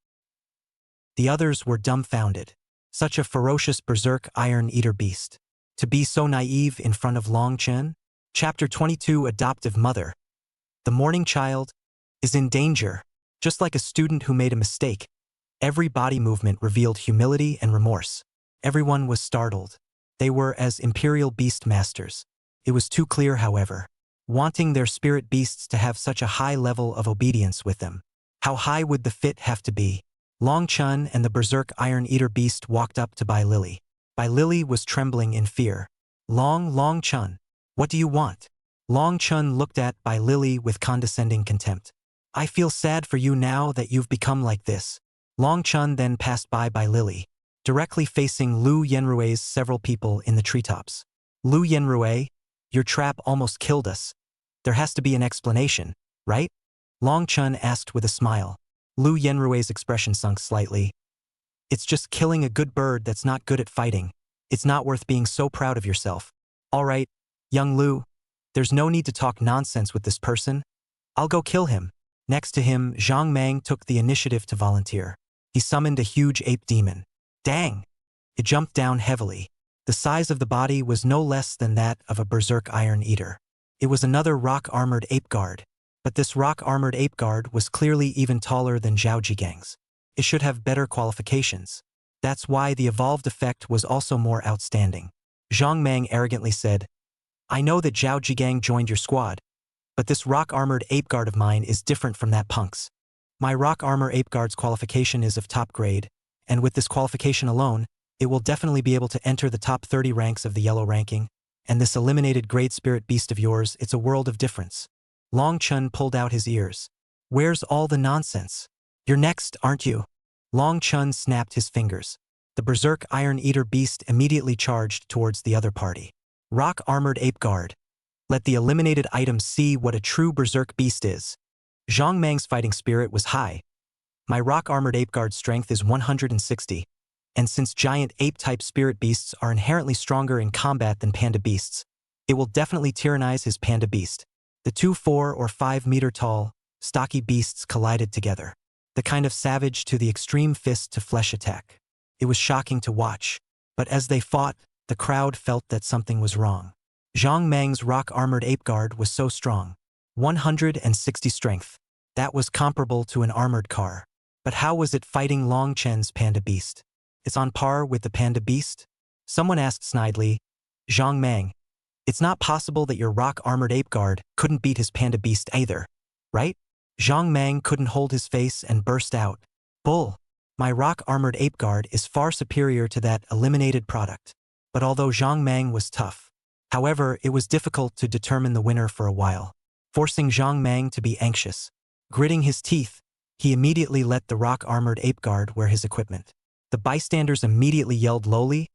The others were dumbfounded. Such a ferocious berserk iron eater beast. To be so naive in front of Long Chen? Chapter 22 Adoptive Mother. The mourning child is in danger. Just like a student who made a mistake, every body movement revealed humility and remorse. Everyone was startled. They were as Imperial Beast Masters. It was too clear, however, wanting their spirit beasts to have such a high level of obedience with them. How high would the fit have to be? Long Chun and the berserk iron eater beast walked up to Bai Lily. Bai Lily was trembling in fear. Long Chun, what do you want? Long Chun looked at Bai Lily with condescending contempt. I feel sad for you now that you've become like this. Long Chun then passed by Bai Lily, directly facing Lu Yenrui's several people in the treetops. Lu Yenrui, your trap almost killed us. There has to be an explanation, right? Long Chun asked with a smile. Lu Yenrui's expression sunk slightly. It's just killing a good bird that's not good at fighting. It's not worth being so proud of yourself. All right, young Lu, there's no need to talk nonsense with this person. I'll go kill him. Next to him, Zhang Mang took the initiative to volunteer. He summoned a huge ape demon. Dang! It jumped down heavily. The size of the body was no less than that of a berserk iron eater. It was another rock-armored ape guard. But this rock-armored ape guard was clearly even taller than Zhao Jigang's. It should have better qualifications. That's why the evolved effect was also more outstanding. Zhang Mang arrogantly said, I know that Zhao Jigang joined your squad, but this rock-armored ape guard of mine is different from that punk's. My rock armor ape guard's qualification is of top grade, and with this qualification alone, it will definitely be able to enter the top 30 ranks of the yellow ranking, and this eliminated great spirit beast of yours, it's a world of difference. Long Chun pulled out his ears. Where's all the nonsense? You're next, aren't you? Long Chun snapped his fingers. The berserk iron eater beast immediately charged towards the other party. Rock-armored ape guard. Let the eliminated items see what a true berserk beast is. Zhang Mang's fighting spirit was high. My rock-armored ape guard's strength is 160, and since giant ape-type spirit beasts are inherently stronger in combat than panda beasts, it will definitely tyrannize his panda beast. The two 4 or 5 meter tall, stocky beasts collided together. The kind of savage to the extreme fist-to-flesh attack. It was shocking to watch, but as they fought, the crowd felt that something was wrong. Zhang Mang's rock-armored ape guard was so strong. 160 strength. That was comparable to an armored car. But how was it fighting Long Chen's panda beast? It's on par with the panda beast? Someone asked snidely. Zhang Mang, it's not possible that your rock-armored ape guard couldn't beat his panda beast either, right? Zhang Mang couldn't hold his face and burst out. Bull! My rock-armored ape guard is far superior to that eliminated product. But although Zhang Mang was tough, however, it was difficult to determine the winner for a while, forcing Zhang Mang to be anxious. Gritting his teeth, he immediately let the rock-armored ape guard wear his equipment. The bystanders immediately yelled lowly,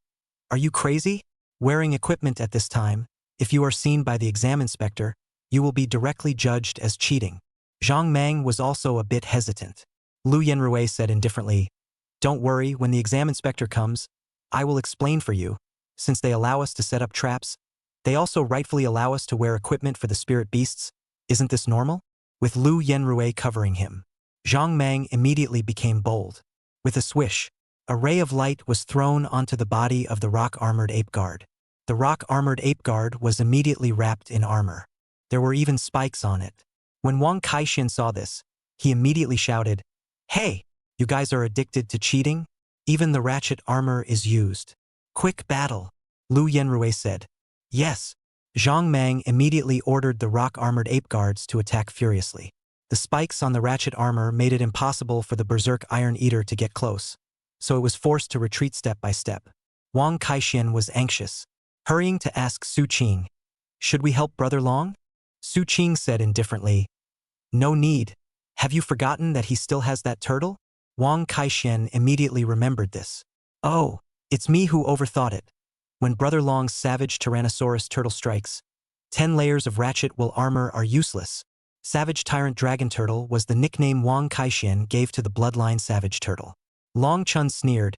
Are you crazy? Wearing equipment at this time, if you are seen by the exam inspector, you will be directly judged as cheating. Zhang Mang was also a bit hesitant. Lu Yenrui said indifferently, "Don't worry, when the exam inspector comes, I will explain for you. Since they allow us to set up traps, they also rightfully allow us to wear equipment for the spirit beasts. Isn't this normal?" With Lu Yenrui covering him, Zhang Mang immediately became bold. With a swish, a ray of light was thrown onto the body of the rock-armored ape guard. The rock-armored ape guard was immediately wrapped in armor. There were even spikes on it. When Wang Kaixin saw this, he immediately shouted, "Hey, you guys are addicted to cheating? Even the ratchet armor is used." "Quick battle," Lu Yenrui said. "Yes." Zhang Mang immediately ordered the rock-armored ape guards to attack furiously. The spikes on the ratchet armor made it impossible for the berserk Iron Eater to get close, so it was forced to retreat step by step. Wang Kaixin was anxious, hurrying to ask Su Qing, "Should we help Brother Long?" Su Qing said indifferently, "No need. Have you forgotten that he still has that turtle?" Wang Kaixin immediately remembered this. "Oh, it's me who overthought it. When Brother Long's savage Tyrannosaurus turtle strikes, 10 layers of ratchet wool armor are useless." Savage Tyrant Dragon Turtle was the nickname Wang Kaixin gave to the bloodline Savage Turtle. Long Chun sneered,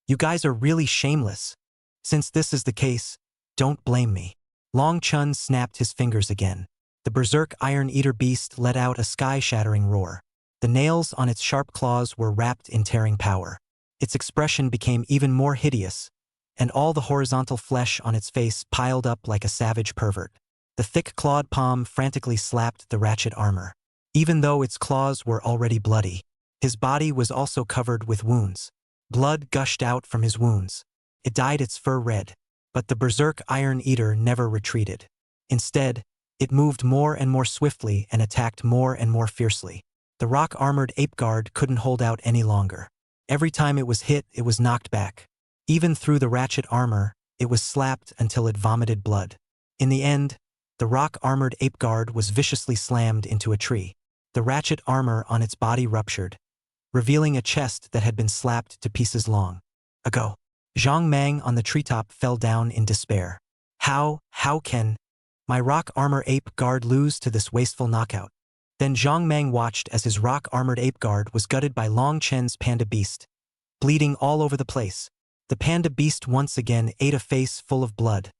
"You guys are really shameless. Since this is the case, don't blame me." Long Chun snapped his fingers again. The berserk Iron Eater beast let out a sky-shattering roar. The nails on its sharp claws were wrapped in tearing power. Its expression became even more hideous, and all the horizontal flesh on its face piled up like a savage pervert. The thick clawed palm frantically slapped the ratchet armor. Even though its claws were already bloody, his body was also covered with wounds. Blood gushed out from his wounds. It dyed its fur red. But the berserk Iron Eater never retreated. Instead, it moved more and more swiftly and attacked more and more fiercely. The rock-armored ape guard couldn't hold out any longer. Every time it was hit, it was knocked back. Even through the ratchet armor, it was slapped until it vomited blood. In the end, the rock-armored ape guard was viciously slammed into a tree. The ratchet armor on its body ruptured, revealing a chest that had been slapped to pieces long ago. Zhang Mang on the treetop fell down in despair. How can my rock armor ape guard lose to this wasteful knockout?" Then Zhang Mang watched as his rock-armored ape guard was gutted by Long Chen's panda beast, bleeding all over the place. The panda beast once again ate a face full of blood,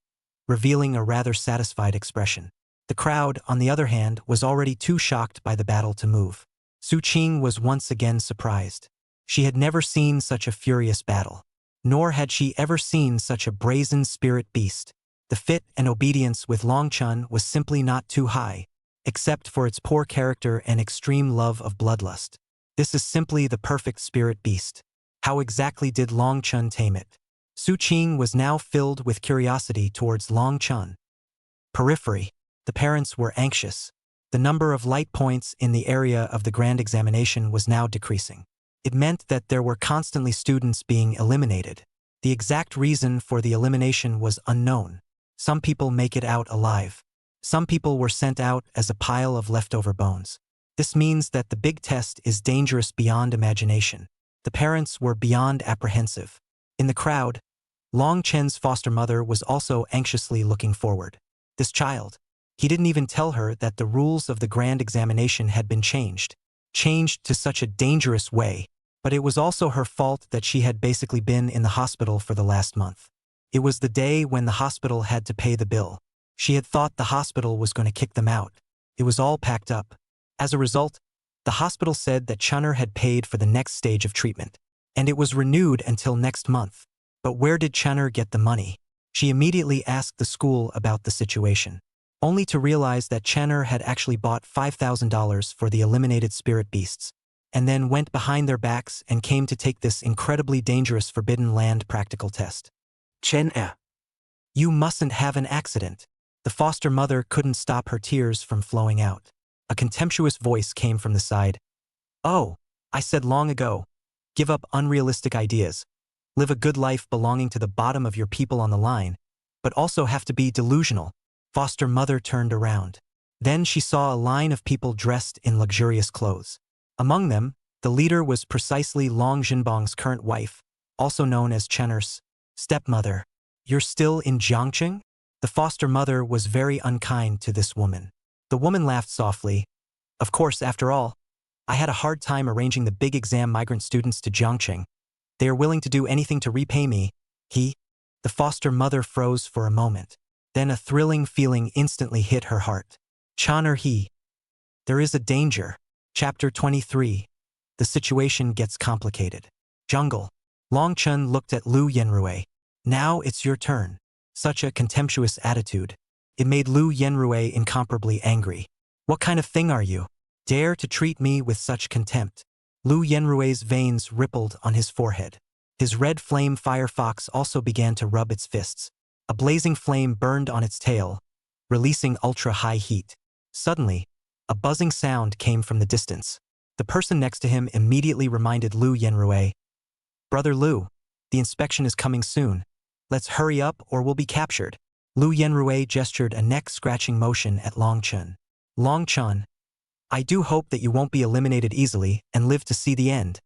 revealing a rather satisfied expression. The crowd, on the other hand, was already too shocked by the battle to move. Su Qing was once again surprised. She had never seen such a furious battle. Nor had she ever seen such a brazen spirit beast. The fit and obedience with Long Chun was simply not too high, except for its poor character and extreme love of bloodlust. This is simply the perfect spirit beast. How exactly did Long Chun tame it? Su Qing was now filled with curiosity towards Long Chun. Periphery. The parents were anxious. The number of light points in the area of the grand examination was now decreasing. It meant that there were constantly students being eliminated. The exact reason for the elimination was unknown. Some people make it out alive. Some people were sent out as a pile of leftover bones. This means that the big test is dangerous beyond imagination. The parents were beyond apprehensive. In the crowd, Long Chen's foster mother was also anxiously looking forward. This child. He didn't even tell her that the rules of the grand examination had been changed to such a dangerous way. But it was also her fault that she had basically been in the hospital for the last month. It was the day when the hospital had to pay the bill. She had thought the hospital was going to kick them out. It was all packed up. As a result, the hospital said that Chunner had paid for the next stage of treatment, and it was renewed until next month. But where did Chunner get the money? She immediately asked the school about the situation, only to realize that Chunner had actually bought $5,000 for the eliminated spirit beasts, and then went behind their backs and came to take this incredibly dangerous Forbidden Land practical test. You mustn't have an accident. The foster mother couldn't stop her tears from flowing out. A contemptuous voice came from the side. "Oh, I said long ago, give up unrealistic ideas. Live a good life belonging to the bottom of your people on the line, but also have to be delusional." Foster mother turned around. Then she saw a line of people dressed in luxurious clothes. Among them, the leader was precisely Long Jinbong's current wife, also known as Chenner's stepmother. You're still in Jiangcheng? The foster mother was very unkind to this woman. The woman laughed softly. Of course, after all, I had a hard time arranging the big exam migrant students to Jiangcheng. They are willing to do anything to repay me. The foster mother froze for a moment. Then a thrilling feeling instantly hit her heart. Chan or he. There is a danger. Chapter 23. The situation gets complicated. Jungle. Long Chun looked at Lu Yenrui. Now it's your turn. Such a contemptuous attitude. It made Lu Yenrui incomparably angry. What kind of thing are you? Dare to treat me with such contempt. Lu Yenrui's veins rippled on his forehead. His red flame fire fox also began to rub its fists. A blazing flame burned on its tail, releasing ultra-high heat. Suddenly, a buzzing sound came from the distance. The person next to him immediately reminded Lu Yenrui. Brother Lu, the inspection is coming soon. Let's hurry up or we'll be captured. Lu Yenrui gestured a neck-scratching motion at Long Chun. Long Chun, I do hope that you won't be eliminated easily and live to see the end.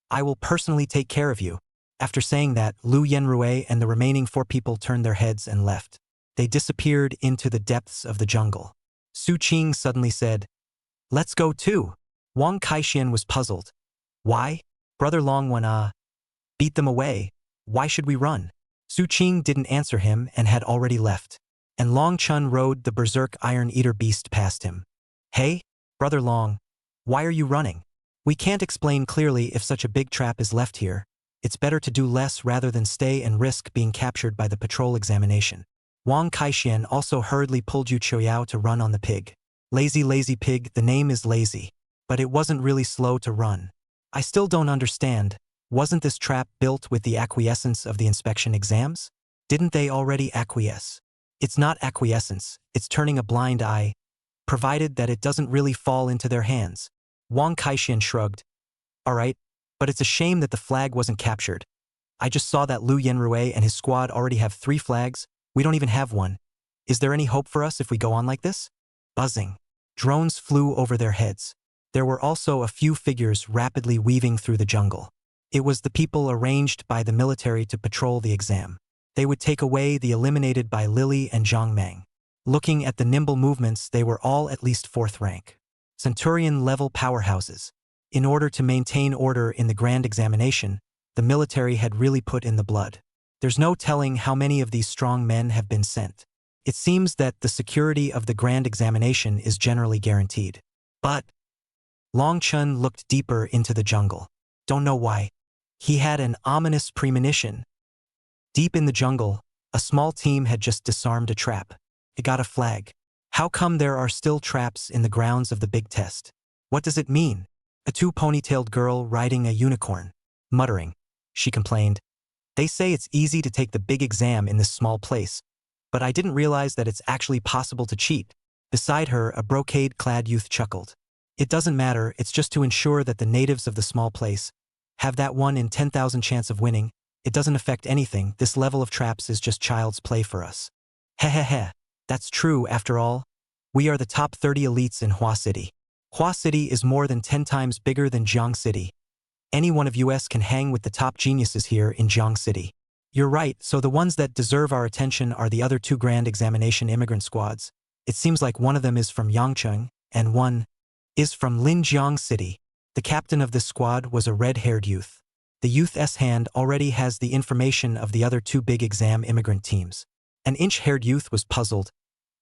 I will personally take care of you. After saying that, Lu Yenrui and the remaining 4 people turned their heads and left. They disappeared into the depths of the jungle. Su Qing suddenly said, Let's go too. Wang Kaixian was puzzled. Why? Brother Long Wan beat them away. Why should we run? Su Qing didn't answer him and had already left. And Long Chun rode the berserk Iron Eater beast past him. Hey, Brother Long, why are you running? We can't explain clearly if such a big trap is left here. It's better to do less rather than stay and risk being captured by the patrol examination. Wang Kaixian also hurriedly pulled Yu Choyao to run on the pig. Lazy pig, the name is lazy. But it wasn't really slow to run. I still don't understand. Wasn't this trap built with the acquiescence of the inspection exams? Didn't they already acquiesce? It's not acquiescence, it's turning a blind eye, provided that it doesn't really fall into their hands. Wang Kaixian shrugged. Alright, but it's a shame that the flag wasn't captured. I just saw that Lu Yenrui and his squad already have 3 flags. We don't even have one. Is there any hope for us if we go on like this? Buzzing. Drones flew over their heads. There were also a few figures rapidly weaving through the jungle. It was the people arranged by the military to patrol the exam. They would take away the eliminated by Lily and Zhang Meng. Looking at the nimble movements, they were all at least 4th rank. Centurion-level powerhouses. In order to maintain order in the grand examination, the military had really put in the blood. There's no telling how many of these strong men have been sent. It seems that the security of the grand examination is generally guaranteed. But Long Chun looked deeper into the jungle. Don't know why. He had an ominous premonition. Deep in the jungle, a small team had just disarmed a trap. It got a flag. How come there are still traps in the grounds of the big test? What does it mean? A 2-ponytailed girl riding a unicorn. Muttering, she complained. They say it's easy to take the big exam in this small place, but I didn't realize that it's actually possible to cheat. Beside her, a brocade-clad youth chuckled. It doesn't matter, it's just to ensure that the natives of the small place have that 1 in 10,000 chance of winning. It doesn't affect anything, this level of traps is just child's play for us. Hehehe, that's true after all. We are the top 30 elites in Hua City. Hua City is more than 10 times bigger than Jiang City. Any one of us can hang with the top geniuses here in Jiang City. You're right, so the ones that deserve our attention are the other 2 grand examination immigrant squads. It seems like one of them is from Yangcheng, and one is from Linjiang City. The captain of this squad was a red-haired youth. The youth's hand already has the information of the other 2 big exam immigrant teams. An inch-haired youth was puzzled.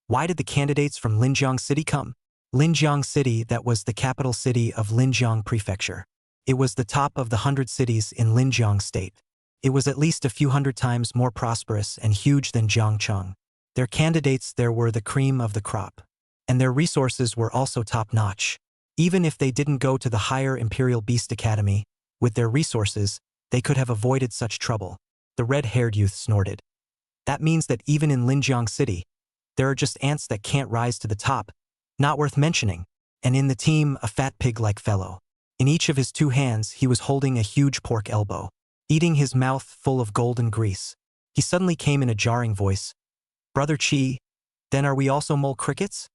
Why did the candidates from Linjiang City come? Linjiang City, that was the capital city of Linjiang Prefecture. It was the top of the 100 cities in Linjiang State. It was at least a few hundred times more prosperous and huge than Jiangcheng. Their candidates there were the cream of the crop. And their resources were also top-notch. Even if they didn't go to the higher Imperial Beast Academy, with their resources, they could have avoided such trouble. The red-haired youth snorted. That means that even in Linjiang City, there are just ants that can't rise to the top. Not worth mentioning. And in the team, a fat pig-like fellow. In each of his 2 hands, he was holding a huge pork elbow, eating his mouth full of golden grease. He suddenly came in a jarring voice. Brother Chi, then are we also mole crickets?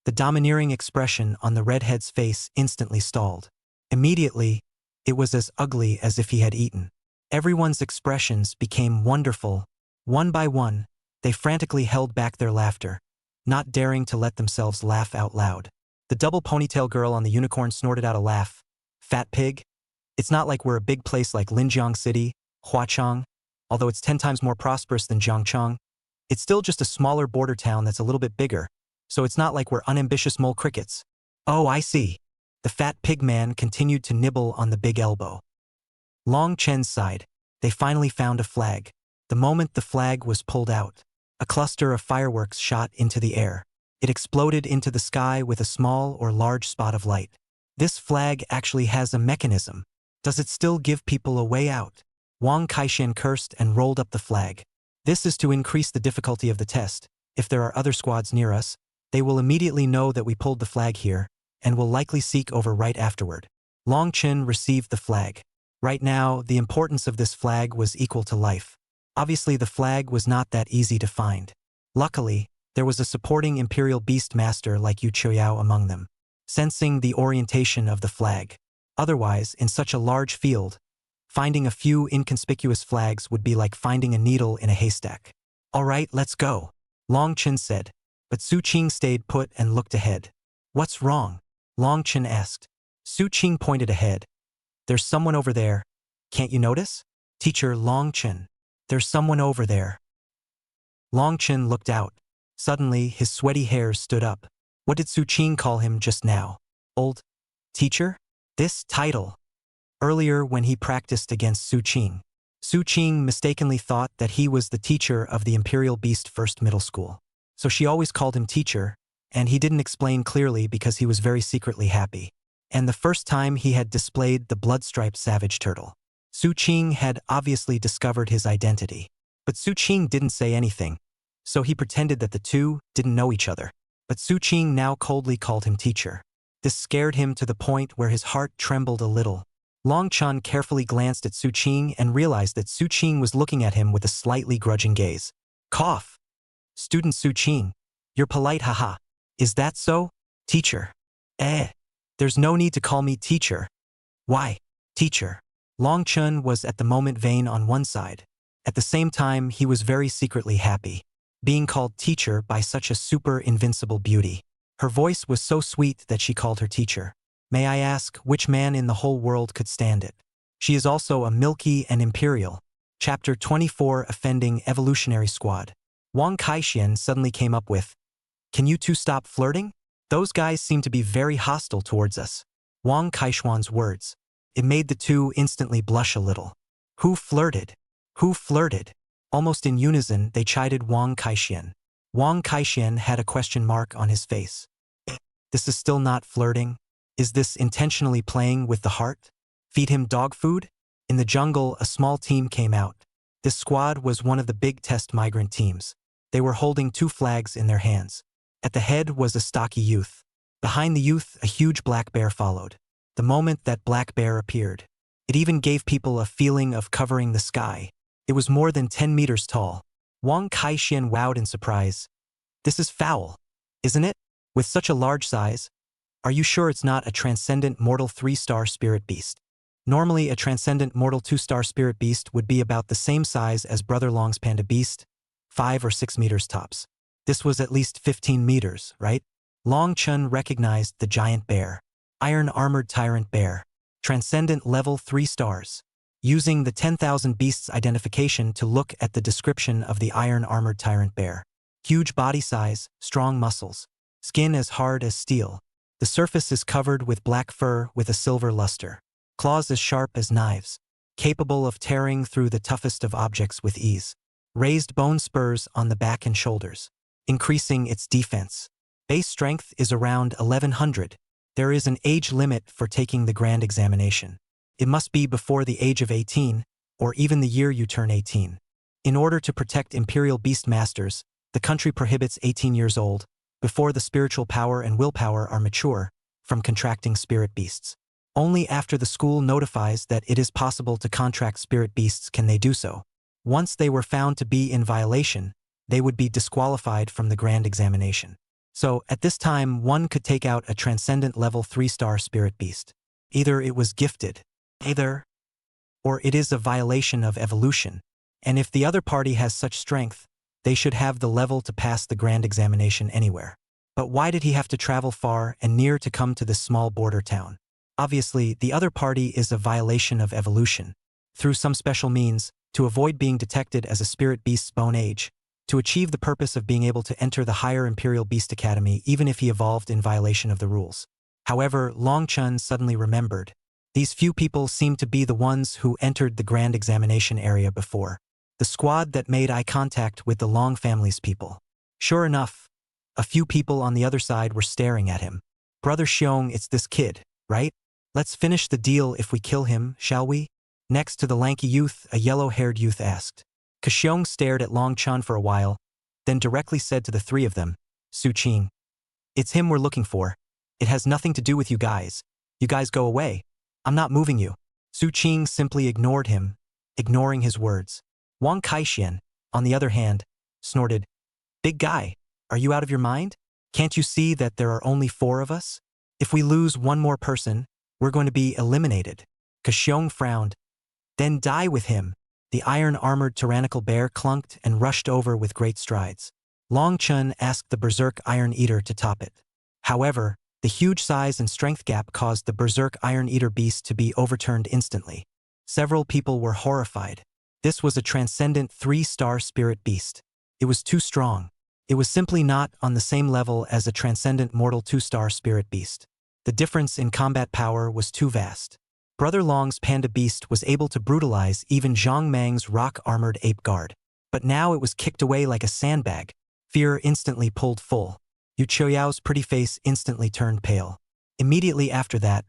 The domineering expression on the redhead's face instantly stalled. Immediately, it was as ugly as if he had eaten. Everyone's expressions became wonderful One by one, they frantically held back their laughter, not daring to let themselves laugh out loud. The double ponytail girl on the unicorn snorted out a laugh. Fat pig? It's not like we're a big place like Linjiang City, Huachang, although it's 10 times more prosperous than Jiangchong. It's still just a smaller border town that's a little bit bigger, so it's not like we're unambitious mole crickets. Oh, I see. The fat pig man continued to nibble on the big elbow. Long Chen sighed. They finally found a flag. The moment the flag was pulled out, a cluster of fireworks shot into the air. It exploded into the sky with a small or large spot of light. This flag actually has a mechanism. Does it still give people a way out? Wang Kaishan cursed and rolled up the flag. This is to increase the difficulty of the test. If there are other squads near us, they will immediately know that we pulled the flag here, and will likely seek over right afterward. Long Chen received the flag. Right now, the importance of this flag was equal to life. Obviously, the flag was not that easy to find. Luckily, there was a supporting Imperial Beast Master like Yu Choyao among them, sensing the orientation of the flag. Otherwise, in such a large field, finding a few inconspicuous flags would be like finding a needle in a haystack. All right, let's go, Long Chen said, but Su Qing stayed put and looked ahead. What's wrong? Long Chen asked. Su Qing pointed ahead. There's someone over there. Can't you notice? Teacher Long Chen. There's someone over there. Long Chen looked out. Suddenly, his sweaty hairs stood up. What did Su Qing call him just now? Old teacher? This title. Earlier, when he practiced against Su Qing mistakenly thought that he was the teacher of the Imperial Beast First Middle School. So she always called him teacher, and he didn't explain clearly because he was very secretly happy. And the first time he had displayed the blood-striped savage turtle. Su Qing had obviously discovered his identity. But Su Qing didn't say anything, so he pretended that the two didn't know each other. But Su Qing now coldly called him teacher. This scared him to the point where his heart trembled a little. Long Chen carefully glanced at Su Qing and realized that Su Qing was looking at him with a slightly grudging gaze. Cough. Student Su Qing. You're polite, haha. Is that so? Teacher. There's no need to call me teacher. Why? Teacher. Long Chen was at the moment vain on one side. At the same time, he was very secretly happy, being called teacher by such a super invincible beauty. Her voice was so sweet that she called her teacher. May I ask which man in the whole world could stand it? She is also a milky and imperial. Chapter 24 Offending Evolutionary Squad. Wang Kaishan suddenly came up with, Can you two stop flirting? Those guys seem to be very hostile towards us. Wang Kaishuan's words. It made the two instantly blush a little. Who flirted? Who flirted? Almost in unison, they chided Wang Kaishan. Wang Kaishan had a question mark on his face. This is still not flirting? Is this intentionally playing with the heart? Feed him dog food? In the jungle, a small team came out. This squad was one of the big test migrant teams. They were holding two flags in their hands. At the head was a stocky youth. Behind the youth, a huge black bear followed. The moment that black bear appeared, it even gave people a feeling of covering the sky. It was more than 10 meters tall. Wang Kaishan wowed in surprise. This is foul, isn't it? With such a large size, are you sure it's not a transcendent mortal 3-star spirit beast? Normally, a transcendent mortal 2-star spirit beast would be about the same size as Brother Long's panda beast, 5 or 6 meters tops. This was at least 15 meters, right? Long Chen recognized the giant bear. Iron-armored tyrant bear. Transcendent level 3 stars. Using the 10,000 beasts identification to look at the description of the iron-armored tyrant bear. Huge body size, strong muscles. Skin as hard as steel. The surface is covered with black fur with a silver luster. Claws as sharp as knives. Capable of tearing through the toughest of objects with ease. Raised bone spurs on the back and shoulders, increasing its defense. Base strength is around 1100. There is an age limit for taking the grand examination. It must be before the age of 18, or even the year you turn 18. In order to protect Imperial Beast Masters, the country prohibits 18 years old, before the spiritual power and willpower are mature, from contracting spirit beasts. Only after the school notifies that it is possible to contract spirit beasts can they do so. Once they were found to be in violation, they would be disqualified from the grand examination. So, at this time, one could take out a transcendent level 3-star spirit beast. Either it was gifted, or it is a violation of evolution, And if the other party has such strength, they should have the level to pass the grand examination anywhere. But why did he have to travel far and near to come to this small border town? Obviously, the other party is a violation of evolution. Through some special means, to avoid being detected as a spirit beast's bone age, to achieve the purpose of being able to enter the higher Imperial Beast Academy even if he evolved in violation of the rules. However, Long Chun suddenly remembered. These few people seemed to be the ones who entered the grand examination area before. The squad that made eye contact with the Long family's people. Sure enough, a few people on the other side were staring at him. Brother Xiong, it's this kid, right? Let's finish the deal if we kill him, shall we? Next to the lanky youth, a yellow-haired youth asked. Xiong stared at Long Chun for a while, then directly said to the three of them, Su Qing. It's him we're looking for. It has nothing to do with you guys. You guys go away. I'm not moving you. Su Qing simply ignored him, ignoring his words. Wang Kaixian, on the other hand, snorted, Big guy, are you out of your mind? Can't you see that there are only 4 of us? If we lose one more person, we're going to be eliminated. Xiong frowned. Then die with him. The iron-armored tyrannical bear clunked and rushed over with great strides. Long Chun asked the berserk Iron Eater to top it. However, the huge size and strength gap caused the berserk Iron Eater beast to be overturned instantly. Several people were horrified. This was a transcendent 3-star spirit beast. It was too strong. It was simply not on the same level as a transcendent mortal 2-star spirit beast. The difference in combat power was too vast. Brother Long's panda beast was able to brutalize even Zhang Mang's rock-armored ape guard. But now it was kicked away like a sandbag. Fear instantly pulled full. Yu Choyao's pretty face instantly turned pale. Immediately after that,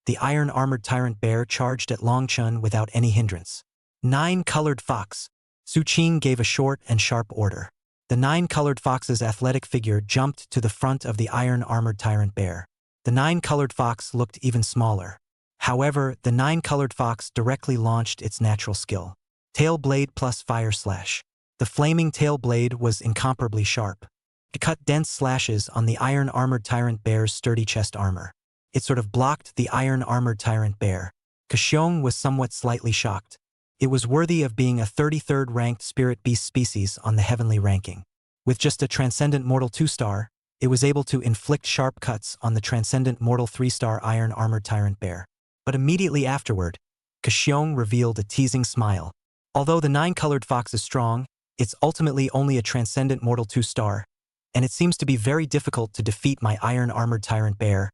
the iron-armored tyrant bear charged at Long Chun without any hindrance. 9-colored fox. Su Qing gave a short and sharp order. The 9-colored fox's athletic figure jumped to the front of the iron-armored tyrant bear. The 9-colored fox looked even smaller. However, the 9-colored fox directly launched its natural skill. Tail blade plus fire slash. The flaming tail blade was incomparably sharp. It cut dense slashes on the iron-armored tyrant bear's sturdy chest armor. It sort of blocked the iron-armored tyrant bear. Xiong was somewhat slightly shocked. It was worthy of being a 33rd ranked spirit beast species on the heavenly ranking. With just a transcendent mortal 2-star, it was able to inflict sharp cuts on the transcendent mortal 3-star iron-armored tyrant bear. But immediately afterward, Xiong revealed a teasing smile. Although the 9-colored fox is strong, it's ultimately only a transcendent mortal 2-star, and it seems to be very difficult to defeat my iron-armored tyrant bear.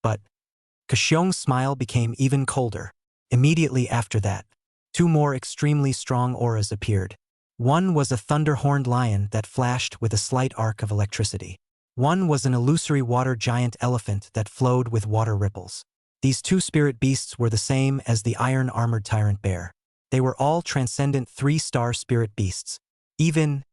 But Xiong's smile became even colder. Immediately after that, 2 more extremely strong auras appeared. One was a thunder-horned lion that flashed with a slight arc of electricity. One was an illusory water giant elephant that flowed with water ripples. These 2 spirit beasts were the same as the iron-armored tyrant bear. They were all transcendent 3-star spirit beasts. Even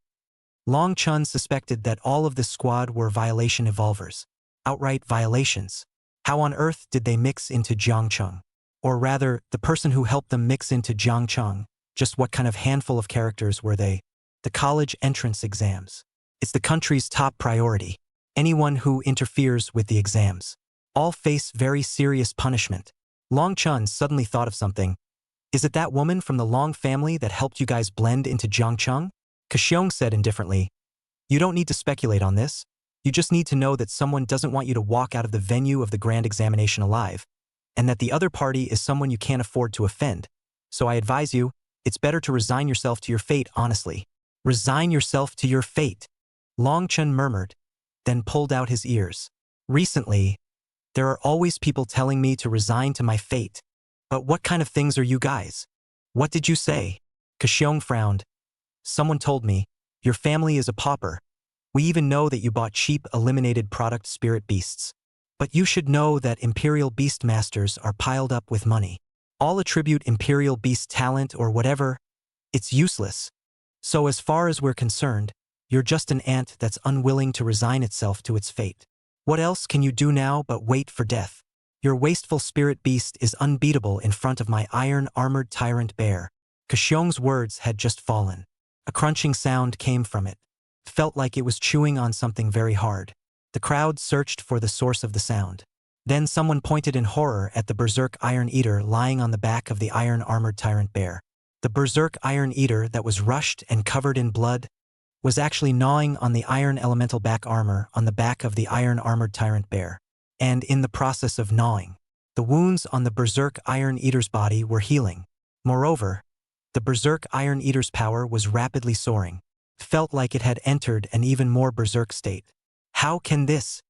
Long Chun suspected that all of this squad were violation evolvers. Outright violations. How on earth did they mix into Jiangcheng? Or rather, the person who helped them mix into Jiangcheng, just what kind of handful of characters were they? The college entrance exams. It's the country's top priority. Anyone who interferes with the exams all face very serious punishment. Long Chun suddenly thought of something. Is it that woman from the Long family that helped you guys blend into Jiangcheng? Xiong said indifferently. You don't need to speculate on this. You just need to know that someone doesn't want you to walk out of the venue of the grand examination alive, and that the other party is someone you can't afford to offend. So I advise you, it's better to resign yourself to your fate honestly. Resign yourself to your fate. Long Chun murmured, then pulled out his ears. Recently, there are always people telling me to resign to my fate. But what kind of things are you guys? What did you say? Xiong frowned. Someone told me, your family is a pauper. We even know that you bought cheap eliminated product spirit beasts. But you should know that Imperial Beast Masters are piled up with money. All attribute Imperial Beast talent or whatever. It's useless. So as far as we're concerned, you're just an ant that's unwilling to resign itself to its fate. What else can you do now but wait for death? Your wasteful spirit beast is unbeatable in front of my iron-armored tyrant bear. Xiong's words had just fallen. A crunching sound came from it. Felt like it was chewing on something very hard. The crowd searched for the source of the sound. Then someone pointed in horror at the berserk Iron Eater lying on the back of the iron-armored tyrant bear. The berserk Iron Eater that was rushed and covered in blood was actually gnawing on the iron elemental back armor on the back of the iron-armored tyrant bear. And in the process of gnawing, the wounds on the berserk Iron Eater's body were healing. Moreover, the berserk Iron Eater's power was rapidly soaring. It felt like it had entered an even more berserk state. How can this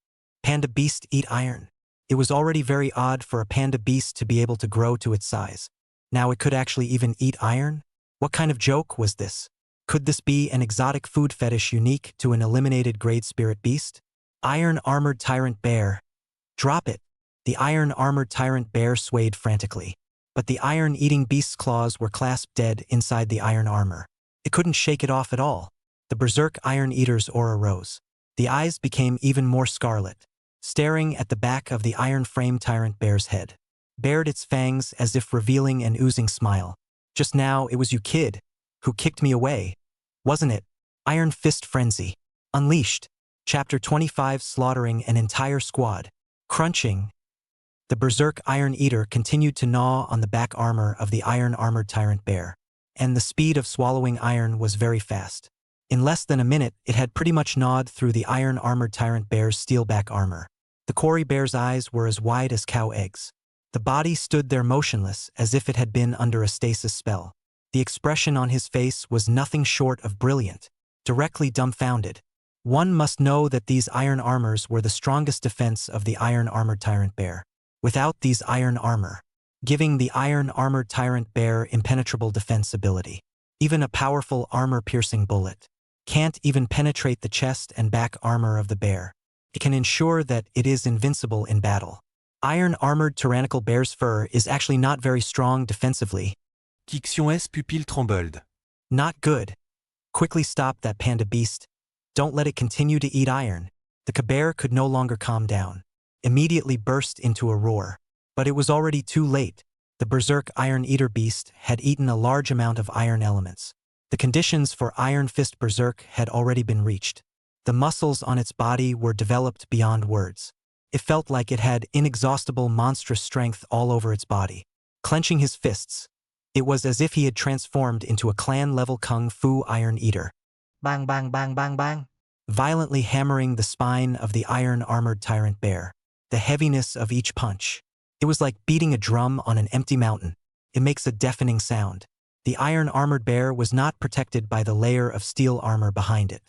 panda beast eat iron? It was already very odd for a panda beast to be able to grow to its size. Now it could actually even eat iron? What kind of joke was this? Could this be an exotic food fetish unique to an eliminated grade spirit beast? Iron-armored tyrant bear. Drop it. The iron-armored tyrant bear swayed frantically. But the iron-eating beast's claws were clasped dead inside the iron armor. It couldn't shake it off at all. The berserk Iron Eater's aura rose. The eyes became even more scarlet, staring at the back of the iron-frame tyrant bear's head. Bared its fangs as if revealing an oozing smile. Just now it was you, kid, who kicked me away, wasn't it? Iron Fist Frenzy. Unleashed. Chapter 25. Slaughtering an entire squad. Crunching. The berserk Iron Eater continued to gnaw on the back armor of the iron-armored tyrant bear, and the speed of swallowing iron was very fast. In less than a minute, it had pretty much gnawed through the iron-armored tyrant bear's steel back armor. The quarry bear's eyes were as wide as cow eggs. The body stood there motionless as if it had been under a stasis spell. The expression on his face was nothing short of brilliant, directly dumbfounded. One must know that these iron armors were the strongest defense of the iron-armored tyrant bear. Without these iron armor, giving the iron-armored tyrant bear impenetrable defense ability, even a powerful armor-piercing bullet can't even penetrate the chest and back armor of the bear. It can ensure that it is invincible in battle. Iron-armored tyrannical bear's fur is actually not very strong defensively. Kixion's pupille trembled. Not good. Quickly stop that panda beast. Don't let it continue to eat iron. The bear could no longer calm down. Immediately burst into a roar. But it was already too late. The berserk Iron Eater beast had eaten a large amount of iron elements. The conditions for Iron Fist Berserk had already been reached. The muscles on its body were developed beyond words. It felt like it had inexhaustible monstrous strength all over its body. Clenching his fists, it was as if he had transformed into a clan-level kung fu Iron Eater. Bang, bang, bang, bang, bang. Violently hammering the spine of the iron-armored tyrant bear. The heaviness of each punch. It was like beating a drum on an empty mountain. It makes a deafening sound. The iron-armored bear was not protected by the layer of steel armor behind it.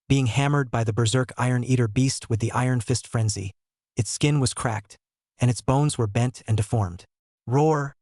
Being hammered by the berserk Iron Eater beast with the Iron Fist Frenzy, its skin was cracked, and its bones were bent and deformed. Roar!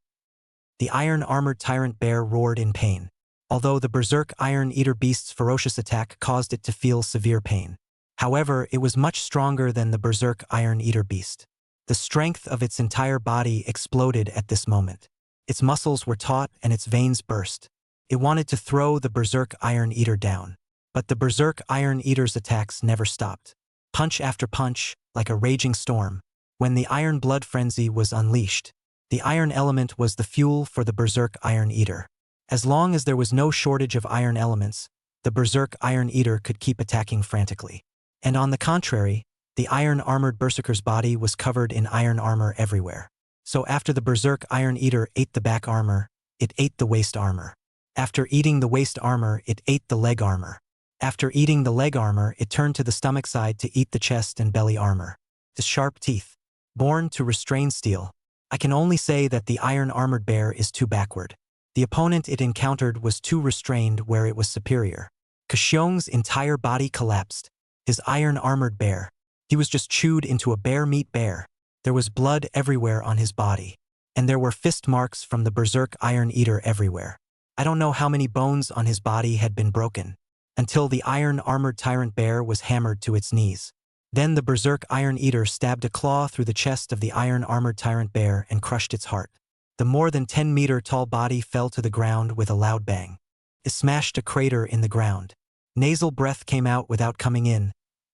The iron-armored tyrant bear roared in pain, although the berserk Iron Eater beast's ferocious attack caused it to feel severe pain. However, it was much stronger than the berserk Iron Eater beast. The strength of its entire body exploded at this moment. Its muscles were taut and its veins burst. It wanted to throw the berserk Iron Eater down. But the berserk Iron Eater's attacks never stopped. Punch after punch, like a raging storm. When the iron blood frenzy was unleashed, the iron element was the fuel for the berserk Iron Eater. As long as there was no shortage of iron elements, the berserk Iron Eater could keep attacking frantically. And on the contrary, the iron-armored berserker's body was covered in iron armor everywhere. So after the berserk Iron Eater ate the back armor, it ate the waist armor. After eating the waist armor, it ate the leg armor. After eating the leg armor, it turned to the stomach side to eat the chest and belly armor. The sharp teeth. Born to restrain steel. I can only say that the iron-armored bear is too backward. The opponent it encountered was too restrained where it was superior. Kashyong's entire body collapsed. His iron-armored bear. He was just chewed into a bear meat bear. There was blood everywhere on his body. And there were fist marks from the berserk Iron Eater everywhere. I don't know how many bones on his body had been broken, until the iron-armored tyrant bear was hammered to its knees. Then the berserk Iron Eater stabbed a claw through the chest of the iron-armored tyrant bear and crushed its heart. The more than 10-meter-tall body fell to the ground with a loud bang. It smashed a crater in the ground. Nasal breath came out without coming in,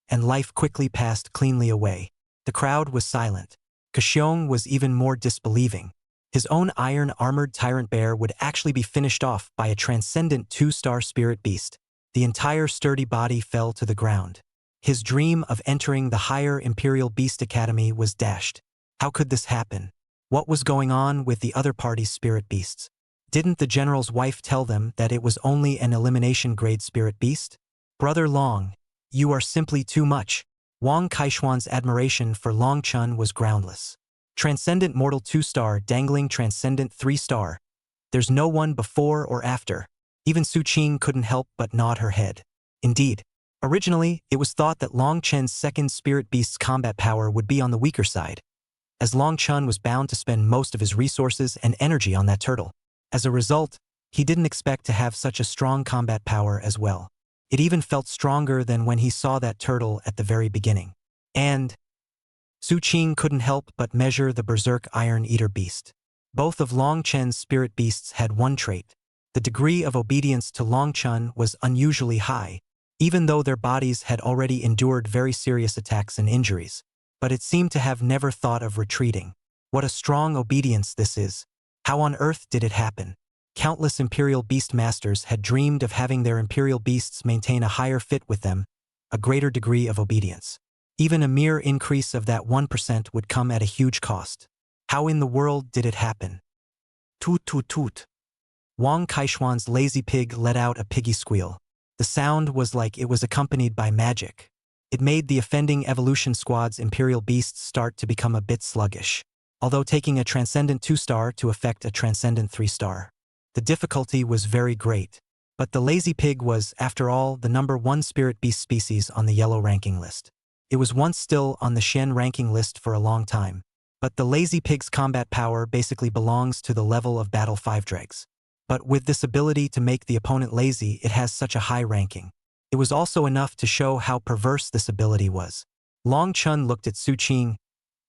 and life quickly passed cleanly away. The crowd was silent. Kashyong was even more disbelieving. His own iron-armored tyrant bear would actually be finished off by a transcendent 2-star spirit beast. The entire sturdy body fell to the ground. His dream of entering the higher Imperial Beast Academy was dashed. How could this happen? What was going on with the other party's spirit beasts? Didn't the general's wife tell them that it was only an elimination-grade spirit beast? Brother Long, you are simply too much. Wang Kaishuan's admiration for Long Chun was groundless. Transcendent Mortal 2-star dangling Transcendent 3-star. There's no one before or after. Even Su Qing couldn't help but nod her head. Indeed, originally, it was thought that Long Chen's second spirit beast's combat power would be on the weaker side, as Long Chun was bound to spend most of his resources and energy on that turtle. As a result, he didn't expect to have such a strong combat power as well. It even felt stronger than when he saw that turtle at the very beginning. And Su Qing couldn't help but measure the Berserk Iron Eater beast. Both of Long Chen's spirit beasts had one trait. The degree of obedience to Long Chun was unusually high, even though their bodies had already endured very serious attacks and injuries. But it seemed to have never thought of retreating. What a strong obedience this is. How on earth did it happen? Countless Imperial Beast Masters had dreamed of having their Imperial Beasts maintain a higher fit with them, a greater degree of obedience. Even a mere increase of that 1% would come at a huge cost. How in the world did it happen? Toot toot toot. Wang Kaishuan's lazy pig let out a piggy squeal. The sound was like it was accompanied by magic. It made the offending evolution squad's Imperial Beasts start to become a bit sluggish, although taking a Transcendent 2-star to affect a Transcendent 3-star. The difficulty was very great. But the lazy pig was, after all, the #1 spirit beast species on the yellow ranking list. It was once still on the Shen ranking list for a long time. But the lazy pig's combat power basically belongs to the level of Battle 5 dregs. But with this ability to make the opponent lazy, it has such a high ranking. It was also enough to show how perverse this ability was. Long Chun looked at Su Qing.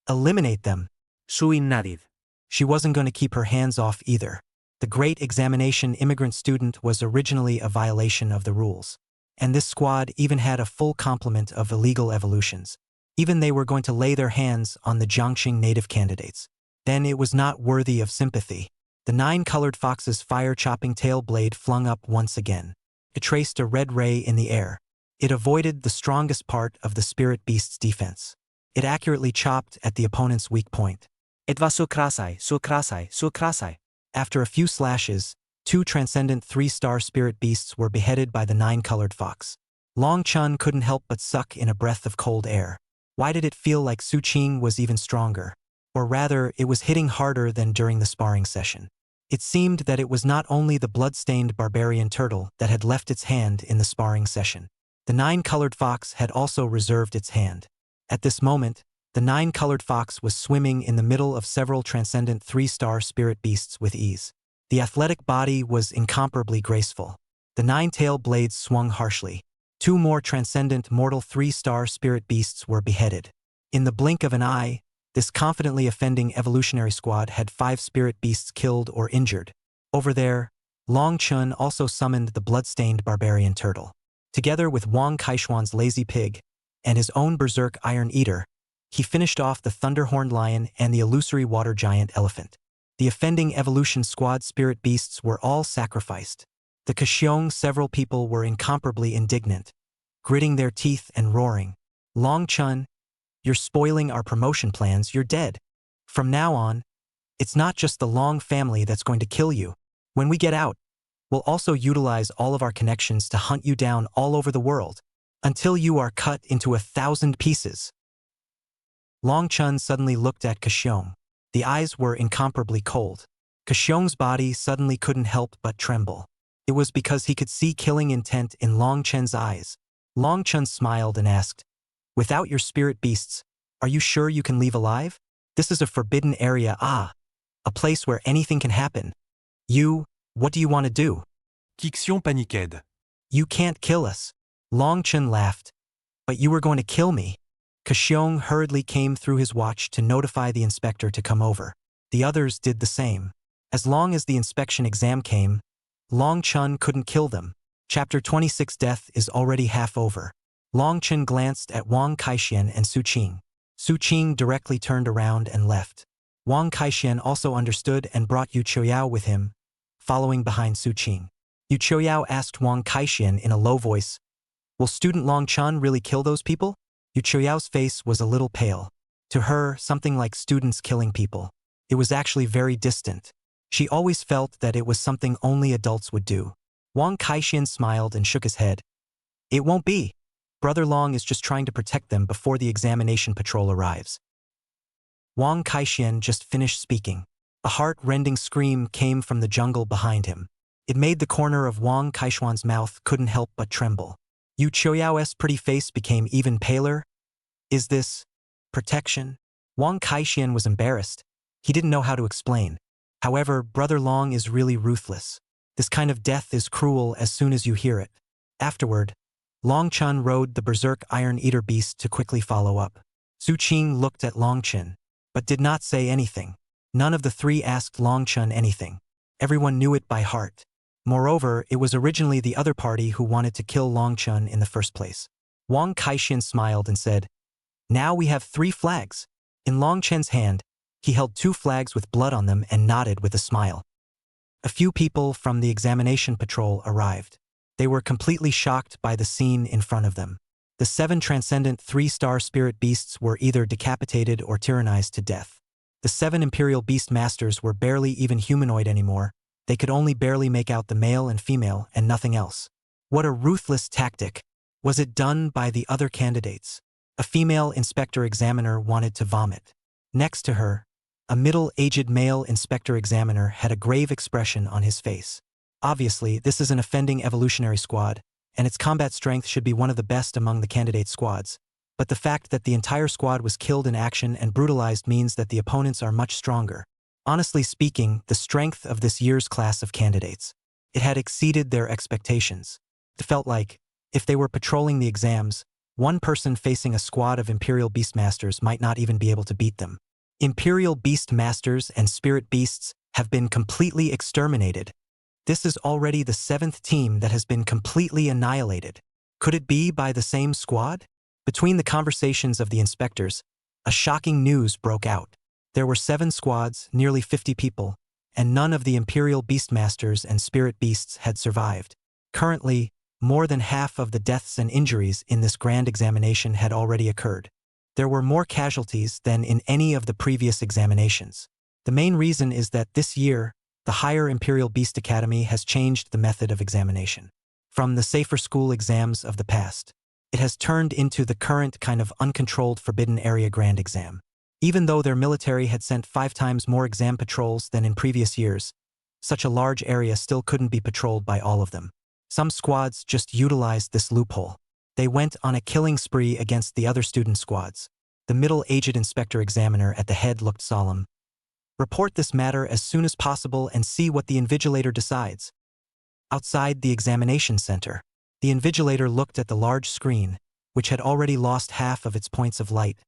Eliminate them. Sui nodded. She wasn't going to keep her hands off either. The Great Examination Immigrant Student was originally a violation of the rules. And this squad even had a full complement of illegal evolutions. Even they were going to lay their hands on the Jiangxing native candidates. Then it was not worthy of sympathy. The 9-colored fox's fire-chopping tail blade flung up once again. It traced a red ray in the air. It avoided the strongest part of the spirit beast's defense. It accurately chopped at the opponent's weak point. It was so krasai, so krasai, so krasai. After a few slashes, 2 Transcendent 3-star spirit beasts were beheaded by the 9-colored fox. Long Chun couldn't help but suck in a breath of cold air. Why did it feel like Su Qing was even stronger? Or rather, it was hitting harder than during the sparring session. It seemed that it was not only the blood-stained barbarian turtle that had left its hand in the sparring session. The 9-colored fox had also reserved its hand. At this moment, the 9-colored fox was swimming in the middle of several Transcendent 3-star spirit beasts with ease. The athletic body was incomparably graceful. The 9-tail blades swung harshly. 2 more Transcendent Mortal 3-star spirit beasts were beheaded. In the blink of an eye, this confidently offending evolutionary squad had 5 spirit beasts killed or injured. Over there, Long Chun also summoned the blood-stained barbarian turtle. Together with Wang Kaishuan's lazy pig and his own Berserk Iron Eater, he finished off the Thunderhorned Lion and the illusory water giant elephant. The offending evolution squad spirit beasts were all sacrificed. The Kaxiong several people were incomparably indignant, gritting their teeth and roaring. Long Chun, you're spoiling our promotion plans, you're dead. From now on, it's not just the Long family that's going to kill you. When we get out, we'll also utilize all of our connections to hunt you down all over the world, until you are cut into 1,000 pieces. Long Chun suddenly looked at Kaxiong. The eyes were incomparably cold. Kaxiong's body suddenly couldn't help but tremble. It was because he could see killing intent in Long Chen's eyes. Long Chun smiled and asked, "Without your spirit beasts, are you sure you can leave alive? This is a forbidden area, a place where anything can happen. What do you want to do?" Kixion paniqued. "You can't kill us." Long Chun laughed. "But you were going to kill me." Kaxiong hurriedly came through his watch to notify the inspector to come over. The others did the same. As long as the inspection exam came, Long Chun couldn't kill them. Chapter 26 Death is already half over. Long Chun glanced at Wang Kaishian and Su Qing. Su Qing directly turned around and left. Wang Kaishian also understood and brought Yu Choyao with him, following behind Su Qing. Yu Choyao asked Wang Kaishian in a low voice, "Will student Long Chun really kill those people?" Yu Choyao's face was a little pale. To her, something like students killing people. It was actually very distant. She always felt that it was something only adults would do. Wang Kaixian smiled and shook his head. It won't be. Brother Long is just trying to protect them before the examination patrol arrives. Wang Kaixian just finished speaking. A heart-rending scream came from the jungle behind him. It made the corner of Wang Kaixian's mouth couldn't help but tremble. Yu Qiuyao's pretty face became even paler. Is this protection? Wang Kaixian was embarrassed. He didn't know how to explain. However, Brother Long is really ruthless. This kind of death is cruel as soon as you hear it. Afterward, Long Chun rode the berserk Iron Eater beast to quickly follow up. Su Qing looked at Long Chun, but did not say anything. None of the three asked Long Chun anything. Everyone knew it by heart. Moreover, it was originally the other party who wanted to kill Long Chun in the first place. Wang Kaixian smiled and said, "Now we have 3 flags." In Long Chen's hand, he held 2 flags with blood on them and nodded with a smile. A few people from the examination patrol arrived. They were completely shocked by the scene in front of them. The 7 transcendent 3-star spirit beasts were either decapitated or tyrannized to death. The 7 imperial beast masters were barely even humanoid anymore. They could only barely make out the male and female and nothing else. What a ruthless tactic. Was it done by the other candidates? A female inspector-examiner wanted to vomit. Next to her, a middle-aged male inspector-examiner had a grave expression on his face. Obviously, this is an offending evolutionary squad, and its combat strength should be one of the best among the candidate squads. But the fact that the entire squad was killed in action and brutalized means that the opponents are much stronger. Honestly speaking, the strength of this year's class of candidates, it had exceeded their expectations. It felt like, if they were patrolling the exams, one person facing a squad of Imperial Beastmasters might not even be able to beat them. Imperial Beastmasters and Spirit Beasts have been completely exterminated. This is already the 7th team that has been completely annihilated. Could it be by the same squad? Between the conversations of the inspectors, a shocking news broke out. There were 7 squads, nearly 50 people, and none of the Imperial Beastmasters and Spirit Beasts had survived. Currently, more than half of the deaths and injuries in this grand examination had already occurred. There were more casualties than in any of the previous examinations. The main reason is that this year, the higher Imperial Beast Academy has changed the method of examination. From the safer school exams of the past, it has turned into the current kind of uncontrolled forbidden area grand exam. Even though their military had sent 5 times more exam patrols than in previous years, such a large area still couldn't be patrolled by all of them. Some squads just utilized this loophole. They went on a killing spree against the other student squads. The middle-aged inspector-examiner at the head looked solemn. Report this matter as soon as possible and see what the invigilator decides. Outside the examination center, the invigilator looked at the large screen, which had already lost half of its points of light,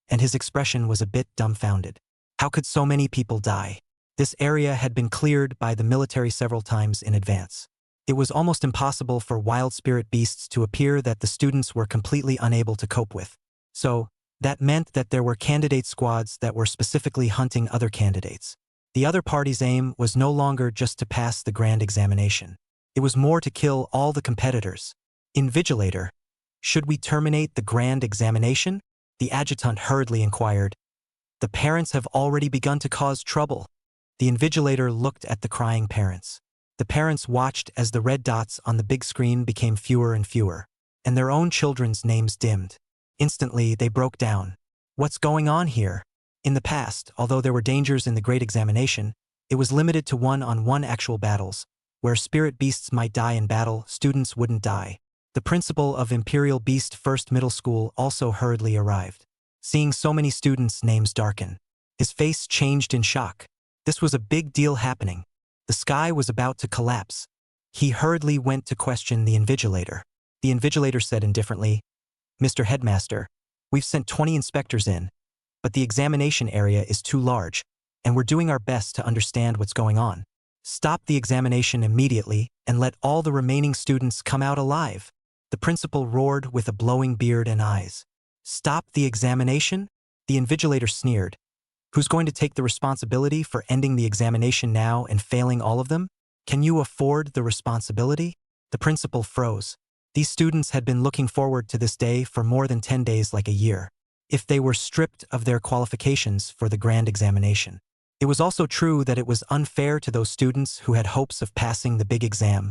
and his expression was a bit dumbfounded. How could so many people die? This area had been cleared by the military several times in advance. It was almost impossible for wild spirit beasts to appear that the students were completely unable to cope with. So, that meant that there were candidate squads that were specifically hunting other candidates. The other party's aim was no longer just to pass the grand examination. It was more to kill all the competitors. Invigilator, should we terminate the grand examination? The adjutant hurriedly inquired. The parents have already begun to cause trouble. The invigilator looked at the crying parents. The parents watched as the red dots on the big screen became fewer and fewer, and their own children's names dimmed. Instantly, they broke down. What's going on here? In the past, although there were dangers in the Great Examination, it was limited to one-on-one actual battles. Where spirit beasts might die in battle, students wouldn't die. The principal of Imperial Beast First Middle School also hurriedly arrived. Seeing so many students' names darken, his face changed in shock. This was a big deal happening. The sky was about to collapse. He hurriedly went to question the invigilator. The invigilator said indifferently, "Mr. Headmaster, we've sent 20 inspectors in, but the examination area is too large, and we're doing our best to understand what's going on. Stop the examination immediately and let all the remaining students come out alive." The principal roared with a blowing beard and eyes. "Stop the examination?" The invigilator sneered. "Who's going to take the responsibility for ending the examination now and failing all of them? Can you afford the responsibility?" The principal froze. These students had been looking forward to this day for more than 10 days, like a year. If they were stripped of their qualifications for the grand examination, It was also true that it was unfair to those students who had hopes of passing the big exam.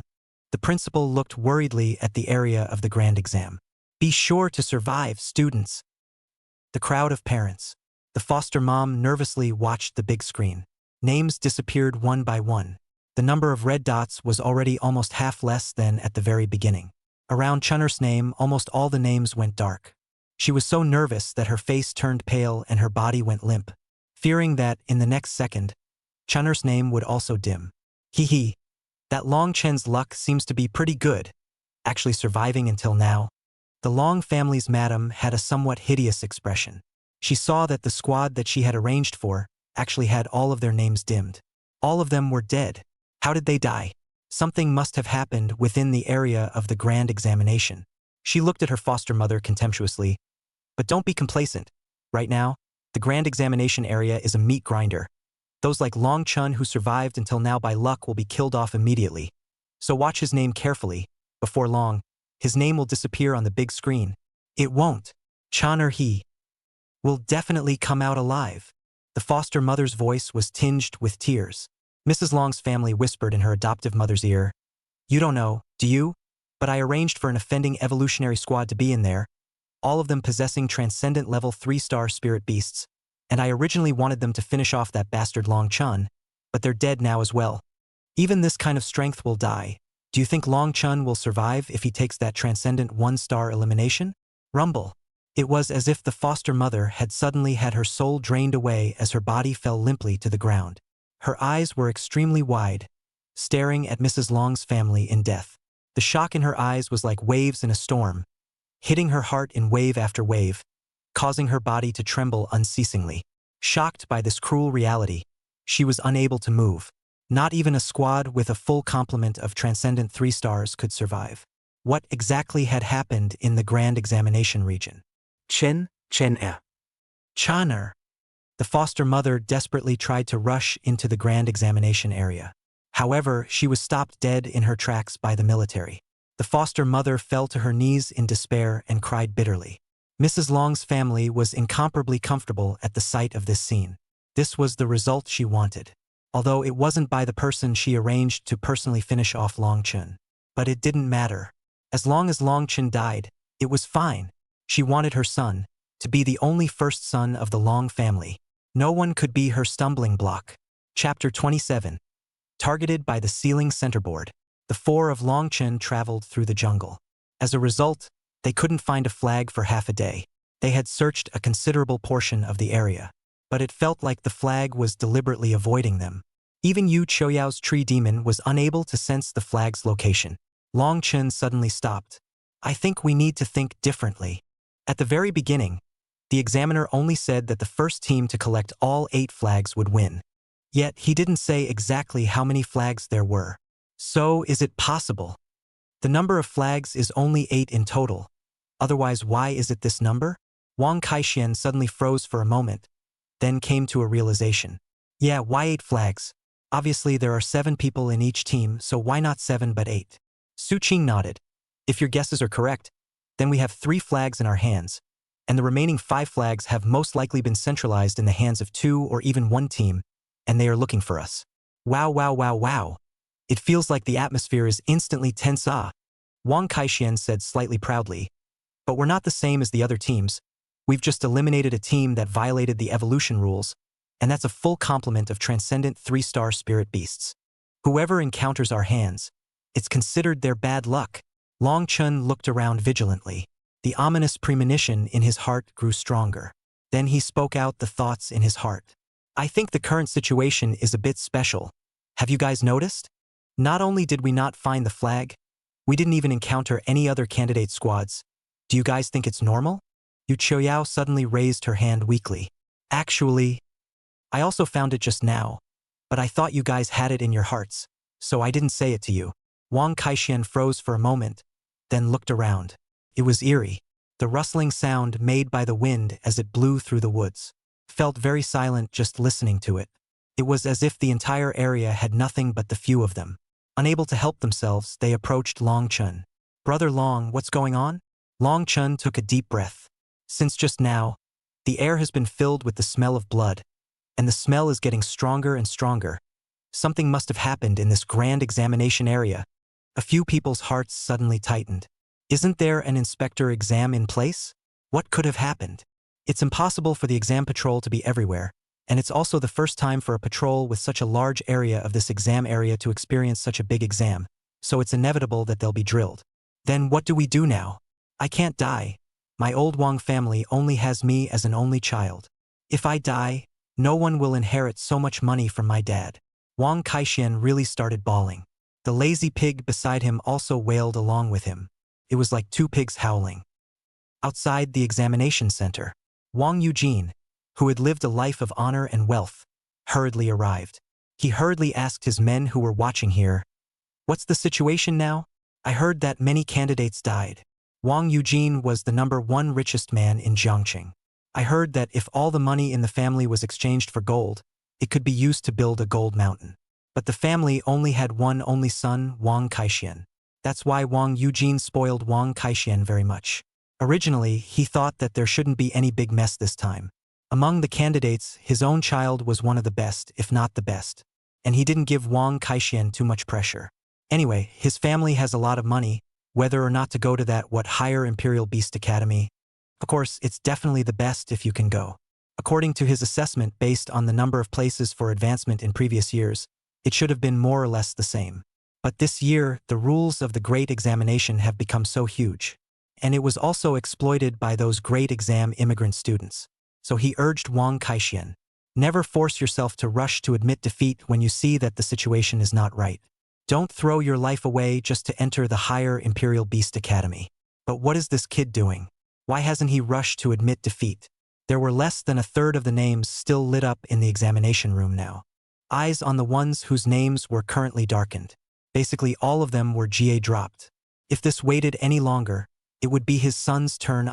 The principal looked worriedly at the area of the grand exam. Be sure to survive, students. The crowd of parents. The foster mom nervously watched the big screen. Names disappeared one by one. The number of red dots was already almost half less than at the very beginning. Around Chunner's name, almost all the names went dark. She was so nervous that her face turned pale and her body went limp, fearing that, in the next second, Chunner's name would also dim. Hee. That Long Chen's luck seems to be pretty good, actually surviving until now. The Long family's madam had a somewhat hideous expression. She saw that the squad that she had arranged for actually had all of their names dimmed. All of them were dead. How did they die? Something must have happened within the area of the grand examination. She looked at her foster mother contemptuously. But don't be complacent. Right now, the grand examination area is a meat grinder. Those like Long Chun who survived until now by luck will be killed off immediately. So watch his name carefully. Before long, his name will disappear on the big screen. It won't. Chan or he will definitely come out alive. The foster mother's voice was tinged with tears. Mrs. Long's family whispered in her adoptive mother's ear. You don't know, do you? But I arranged for an offending evolutionary squad to be in there, all of them possessing transcendent level 3-star spirit beasts, and I originally wanted them to finish off that bastard Long Chun, but they're dead now as well. Even this kind of strength will die. Do you think Long Chun will survive if he takes that transcendent 1-star elimination? Rumble. It was as if the foster mother had suddenly had her soul drained away as her body fell limply to the ground. Her eyes were extremely wide, staring at Mrs. Long's family in death. The shock in her eyes was like waves in a storm, hitting her heart in wave after wave, causing her body to tremble unceasingly. Shocked by this cruel reality, she was unable to move. Not even a squad with a full complement of transcendent 3 stars could survive. What exactly had happened in the grand examination region? Chen-er. Channer. The foster mother desperately tried to rush into the grand examination area. However, she was stopped dead in her tracks by the military. The foster mother fell to her knees in despair and cried bitterly. Mrs. Long's family was incomparably comfortable at the sight of this scene. This was the result she wanted. Although it wasn't by the person she arranged to personally finish off Long Chun. But it didn't matter. As long as Long Chun died, it was fine. She wanted her son to be the only first son of the Long family. No one could be her stumbling block. Chapter 27. Targeted by the ceiling centerboard. The 4 of Long Chun traveled through the jungle. As a result, they couldn't find a flag for half a day. They had searched a considerable portion of the area, but it felt like the flag was deliberately avoiding them. Even Yu Choyao's tree demon was unable to sense the flag's location. Long Chun suddenly stopped. I think we need to think differently. At the very beginning, the examiner only said that the first team to collect all 8 flags would win. Yet he didn't say exactly how many flags there were. So is it possible? The number of flags is only 8 in total. Otherwise, why is it this number? Wang Kaixian suddenly froze for a moment, then came to a realization. Yeah, why 8 flags? Obviously there are 7 people in each team, so why not 7 but 8? Su Qing nodded. If your guesses are correct, then we have 3 flags in our hands, and the remaining 5 flags have most likely been centralized in the hands of 2 or even 1 team, and they are looking for us. Wow. It feels like the atmosphere is instantly tense. Wang Kaixian said slightly proudly. But we're not the same as the other teams. We've just eliminated a team that violated the evolution rules, and that's a full complement of transcendent 3-star spirit beasts. Whoever encounters our hands, it's considered their bad luck. Long Chun looked around vigilantly. The ominous premonition in his heart grew stronger. Then he spoke out the thoughts in his heart. I think the current situation is a bit special. Have you guys noticed? Not only did we not find the flag, we didn't even encounter any other candidate squads. Do you guys think it's normal? Yu Choyao suddenly raised her hand weakly. Actually, I also found it just now, but I thought you guys had it in your hearts, so I didn't say it to you. Wang Kaixian froze for a moment, then looked around. It was eerie. The rustling sound made by the wind as it blew through the woods. Felt very silent just listening to it. It was as if the entire area had nothing but the few of them. Unable to help themselves, they approached Long Chun. Brother Long, what's going on? Long Chun took a deep breath. Since just now, the air has been filled with the smell of blood, and the smell is getting stronger and stronger. Something must have happened in this grand examination area. A few people's hearts suddenly tightened. Isn't there an inspector exam in place? What could have happened? It's impossible for the exam patrol to be everywhere, and it's also the first time for a patrol with such a large area of this exam area to experience such a big exam, so it's inevitable that they'll be drilled. Then what do we do now? I can't die. My old Wang family only has me as an only child. If I die, no one will inherit so much money from my dad. Wang Kaixian really started bawling. The lazy pig beside him also wailed along with him. It was like two pigs howling. Outside the examination center, Wang Eugene, who had lived a life of honor and wealth, hurriedly arrived. He hurriedly asked his men who were watching here, "What's the situation now? I heard that many candidates died." Wang Eugene was the #1 richest man in Jiangqing. I heard that if all the money in the family was exchanged for gold, it could be used to build a gold mountain. But the family only had one only son, Wang Kaixian. That's why Wang Eugene spoiled Wang Kaixian very much. Originally, he thought that there shouldn't be any big mess this time. Among the candidates, his own child was one of the best, if not the best. And he didn't give Wang Kaixian too much pressure. Anyway, his family has a lot of money, whether or not to go to that higher Imperial Beast Academy. Of course, it's definitely the best if you can go. According to his assessment based on the number of places for advancement in previous years, it should have been more or less the same. But this year, the rules of the great examination have become so huge. And it was also exploited by those great exam immigrant students. So he urged Wang Kaixian, never force yourself to rush to admit defeat when you see that the situation is not right. Don't throw your life away just to enter the higher Imperial Beast Academy. But what is this kid doing? Why hasn't he rushed to admit defeat? There were less than a third of the names still lit up in the examination room now. Eyes on the ones whose names were currently darkened. Basically all of them were GA dropped. If this waited any longer, it would be his son's turn.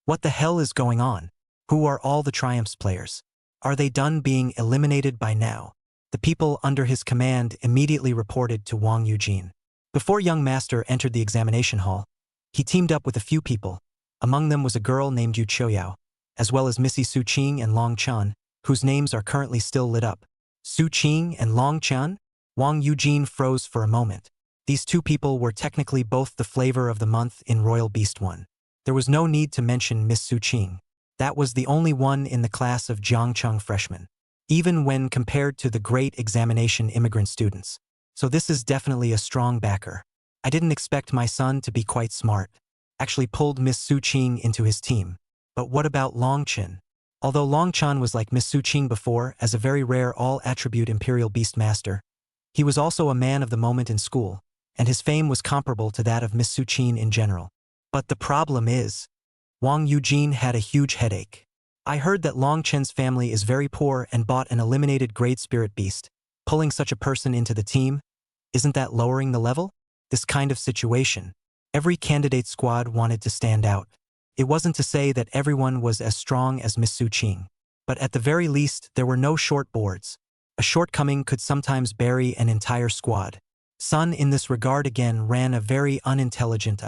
What the hell is going on? Who are all the Triumphs players? Are they done being eliminated by now? The people under his command immediately reported to Wang Eugene. Before young master entered the examination hall, he teamed up with a few people. Among them was a girl named Yu Choyao, as well as Missy Su Qing and Long Chan, whose names are currently still lit up. Su Qing and Long Chan? Wang Eugene froze for a moment. These two people were technically both the flavor of the month in Royal Beast 1. There was no need to mention Miss Su Qing. That was the only one in the class of Jiangcheng freshmen, even when compared to the great examination immigrant students. So this is definitely a strong backer. I didn't expect my son to be quite smart. Actually pulled Miss Su Qing into his team. But what about Long Chen? Although Long Chan was like Miss Su Qing before as a very rare all-attribute Imperial Beast Master, he was also a man of the moment in school, and his fame was comparable to that of Miss Su Qing in general. But the problem is, Wang Eugene had a huge headache. I heard that Long Chen's family is very poor and bought an eliminated Great Spirit Beast. Pulling such a person into the team, isn't that lowering the level? This kind of situation. Every candidate squad wanted to stand out. It wasn't to say that everyone was as strong as Miss Su Qing, but at the very least there were no short boards. A shortcoming could sometimes bury an entire squad. Sun in this regard again ran a very unintelligent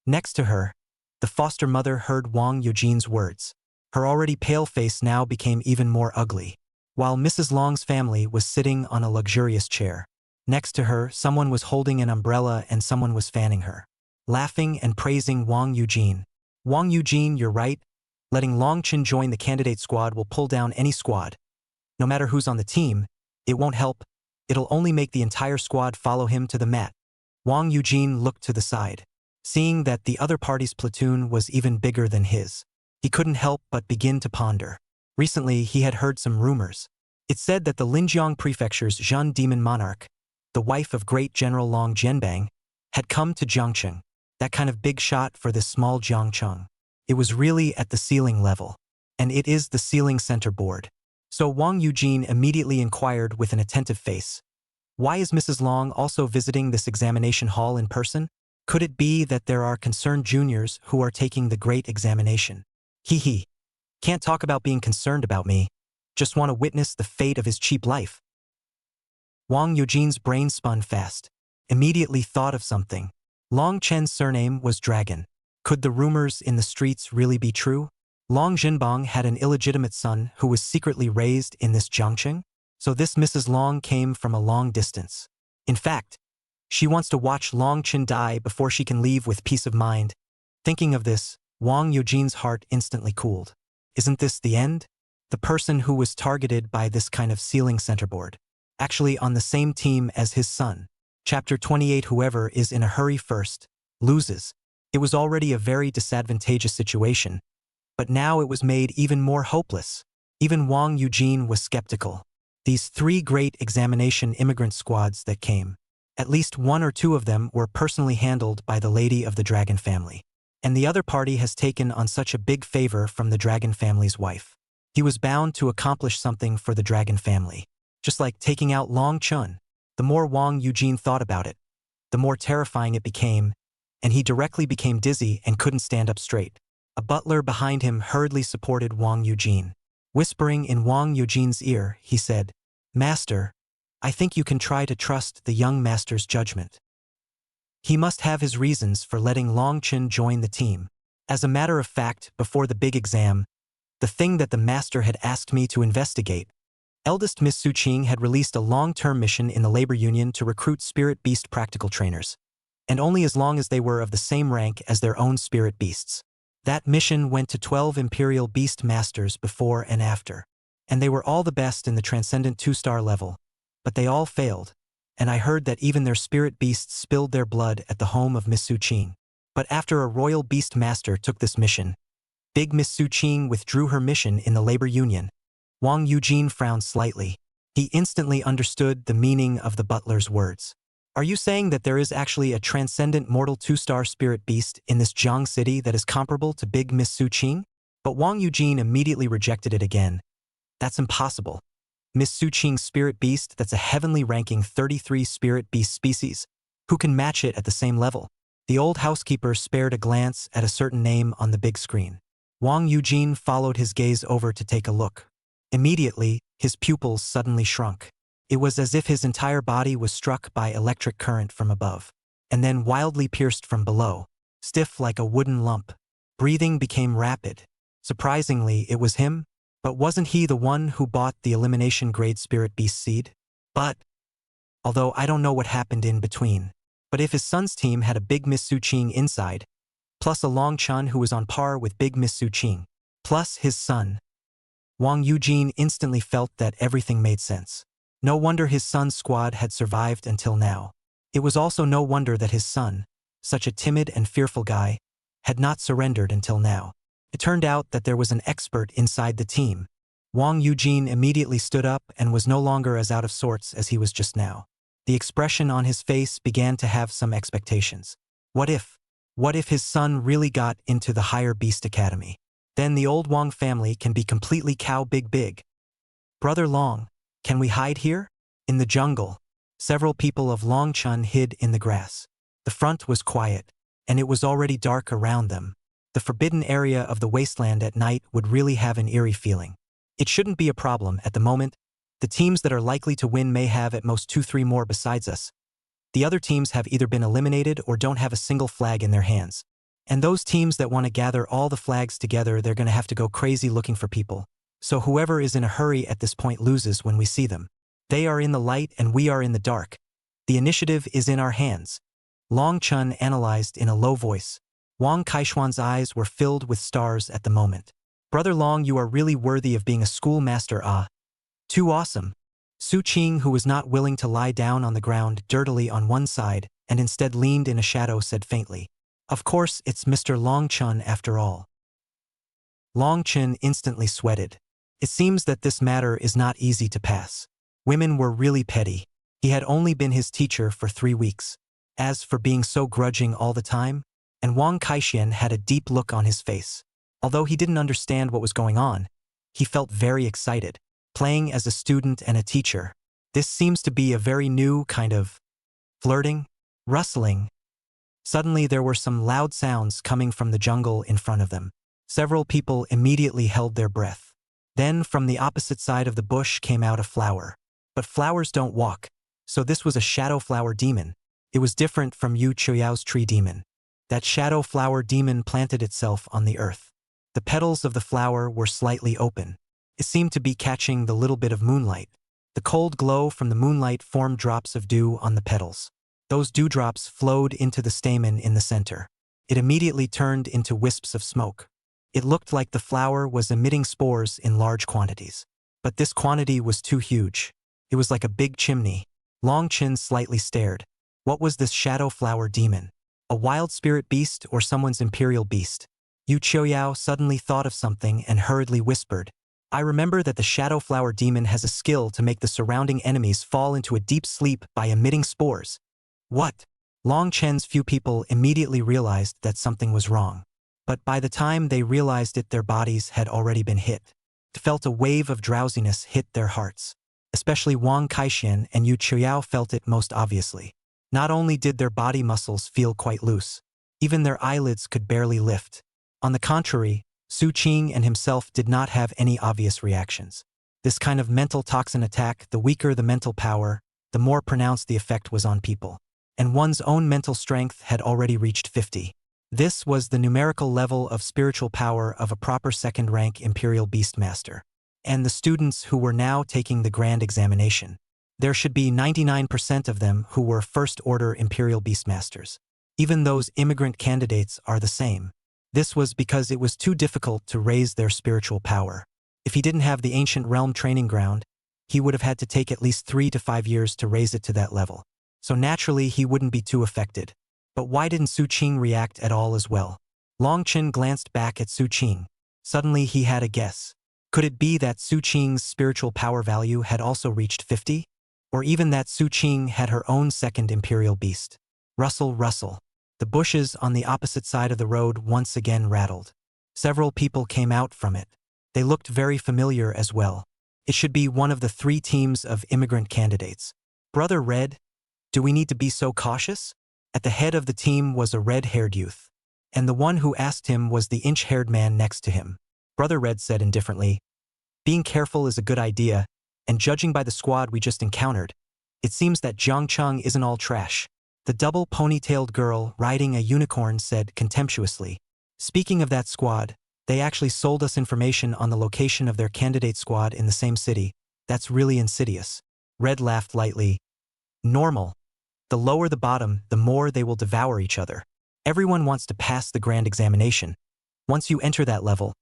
Next to her, the foster mother heard Wang Eugene's words. Her already pale face now became even more ugly, while Mrs. Long's family was sitting on a luxurious chair. Next to her, someone was holding an umbrella and someone was fanning her, laughing and praising Wang Eugene. Wang Eugene, you're right. Letting Long Chen join the candidate squad will pull down any squad. No matter who's on the team, it won't help. It'll only make the entire squad follow him to the mat. Wang Eugene looked to the side, seeing that the other party's platoon was even bigger than his. He couldn't help but begin to ponder. Recently, he had heard some rumors. It said that the Linjiang Prefecture's Zhen Demon Monarch, the wife of Great General Long Jianbang, had come to Jiangcheng. That kind of big shot for this small Jiangcheng. It was really at the ceiling level. And it is the ceiling center board. So Wang Eugene immediately inquired with an attentive face. Why is Mrs. Long also visiting this examination hall in person? Could it be that there are concerned juniors who are taking the great examination? Hee. Can't talk about being concerned about me. Just want to witness the fate of his cheap life. Wang Eugene's brain spun fast. Immediately thought of something. Long Chen's surname was Dragon. Could the rumors in the streets really be true? Long Jinbang had an illegitimate son who was secretly raised in this Jiangcheng, so this Mrs. Long came from a long distance. In fact, she wants to watch Long Chen die before she can leave with peace of mind. Thinking of this, Wang Yujin's heart instantly cooled. Isn't this the end? The person who was targeted by this kind of ceiling centerboard. Actually on the same team as his son. Chapter 28. Whoever is in a hurry first loses. It was already a very disadvantageous situation, but now it was made even more hopeless. Even Wang Yujin was skeptical. These 3 great examination immigrant squads that came, at least 1 or 2 of them were personally handled by the Lady of the Dragon family. And the other party has taken on such a big favor from the Dragon family's wife. He was bound to accomplish something for the Dragon family. Just like taking out Long Chun. The more Wang Yujin thought about it, the more terrifying it became, and he directly became dizzy and couldn't stand up straight. A butler behind him hurriedly supported Wang Yujin. Whispering in Wang Yujin's ear, he said, "Master, I think you can try to trust the young master's judgment. He must have his reasons for letting Long Chen join the team. As a matter of fact, before the big exam, the thing that the master had asked me to investigate, eldest Miss Su Qing had released a long-term mission in the labor union to recruit spirit beast practical trainers, and only as long as they were of the same rank as their own spirit beasts. That mission went to 12 imperial beast masters before and after, and they were all the best in the transcendent 2-star level, but they all failed, and I heard that even their spirit beasts spilled their blood at the home of Miss Su Qing. But after a royal beast master took this mission, big Miss Su Qing withdrew her mission in the labor union." Wang Yujin frowned slightly. He instantly understood the meaning of the butler's words. "Are you saying that there is actually a transcendent mortal 2-star spirit beast in this Jiang city that is comparable to big Miss Su Qing?" But Wang Yujin immediately rejected it again. "That's impossible. Miss Su Qing's spirit beast, that's a heavenly ranking 33 spirit beast species. Who can match it at the same level?" The old housekeeper spared a glance at a certain name on the big screen. Wang Yujin followed his gaze over to take a look. Immediately, his pupils suddenly shrunk. It was as if his entire body was struck by electric current from above, and then wildly pierced from below, stiff like a wooden lump. Breathing became rapid. Surprisingly, it was him. But wasn't he the one who bought the elimination-grade spirit beast seed? But, although I don't know what happened in between, but if his son's team had a big Miss Su Qing inside, plus a Long Chun who was on par with big Miss Su Qing, plus his son, Wang Yujin instantly felt that everything made sense. No wonder his son's squad had survived until now. It was also no wonder that his son, such a timid and fearful guy, had not surrendered until now. It turned out that there was an expert inside the team. Wang Yujin immediately stood up and was no longer as out of sorts as he was just now. The expression on his face began to have some expectations. What if his son really got into the higher beast academy? Then the old Wang family can be completely cow big. "Brother Long, can we hide here?" In the jungle, several people of Long Chun hid in the grass. The front was quiet, and it was already dark around them. The forbidden area of the wasteland at night would really have an eerie feeling. It shouldn't be a problem at the moment. The teams that are likely to win may have at most 2-3 more besides us. The other teams have either been eliminated or don't have a single flag in their hands. And those teams that want to gather all the flags together, they're going to have to go crazy looking for people. So whoever is in a hurry at this point loses when we see them. They are in the light and we are in the dark. The initiative is in our hands. Long Chun analyzed in a low voice. Wang Kaishuan's eyes were filled with stars at the moment. "Brother Long, you are really worthy of being a schoolmaster. Too awesome." Su Qing, who was not willing to lie down on the ground dirtily on one side and instead leaned in a shadow, said faintly, "Of course, it's Mr. Long Chun after all." Long Chun instantly sweated. It seems that this matter is not easy to pass. Women were really petty. He had only been his teacher for 3 weeks. As for being so grudging all the time, and Wang Kaishian had a deep look on his face. Although he didn't understand what was going on, he felt very excited, playing as a student and a teacher. This seems to be a very new kind of flirting, rustling. Suddenly there were some loud sounds coming from the jungle in front of them. Several people immediately held their breath. Then from the opposite side of the bush came out a flower. But flowers don't walk, so this was a shadow flower demon. It was different from Yu Chuyao's tree demon. That shadow flower demon planted itself on the earth. The petals of the flower were slightly open. It seemed to be catching the little bit of moonlight. The cold glow from the moonlight formed drops of dew on the petals. Those dewdrops flowed into the stamen in the center. It immediately turned into wisps of smoke. It looked like the flower was emitting spores in large quantities. But this quantity was too huge. It was like a big chimney. Long Chen slightly stared. What was this shadow flower demon? A wild spirit beast or someone's imperial beast? Yu Qiuyao suddenly thought of something and hurriedly whispered, I remember that the shadow flower demon has a skill to make the surrounding enemies fall into a deep sleep by emitting spores. What? Long Chen's few people immediately realized that something was wrong. But by the time they realized it, their bodies had already been hit. They felt a wave of drowsiness hit their hearts. Especially Wang Kaixian and Yu Qiuyao felt it most obviously. Not only did their body muscles feel quite loose, even their eyelids could barely lift. On the contrary, Su Qing and himself did not have any obvious reactions. This kind of mental toxin attack, the weaker the mental power, the more pronounced the effect was on people. And one's own mental strength had already reached 50. This was the numerical level of spiritual power of a proper second-rank Imperial Beastmaster. And the students who were now taking the grand examination. There should be 99% of them who were first-order Imperial Beastmasters. Even those immigrant candidates are the same. This was because it was too difficult to raise their spiritual power. If he didn't have the ancient realm training ground, he would have had to take at least 3 to 5 years to raise it to that level. So naturally, he wouldn't be too affected. But why didn't Su Qing react at all as well? Long Chen glanced back at Su Qing. Suddenly he had a guess. Could it be that Su Qing's spiritual power value had also reached 50? Or even that Su Qing had her own second imperial beast? Rustle, rustle. The bushes on the opposite side of the road once again rattled. Several people came out from it. They looked very familiar as well. It should be one of the 3 teams of immigrant candidates. Brother Red, do we need to be so cautious? At the head of the team was a red-haired youth. And the one who asked him was the inch-haired man next to him. Brother Red said indifferently, being careful is a good idea, and judging by the squad we just encountered, it seems that Jiangcheng isn't all trash. The double ponytailed girl riding a unicorn said contemptuously. Speaking of that squad, they actually sold us information on the location of their candidate squad in the same city. That's really insidious. Red laughed lightly. Normal. The lower the bottom, the more they will devour each other. Everyone wants to pass the grand examination. Once you enter that level,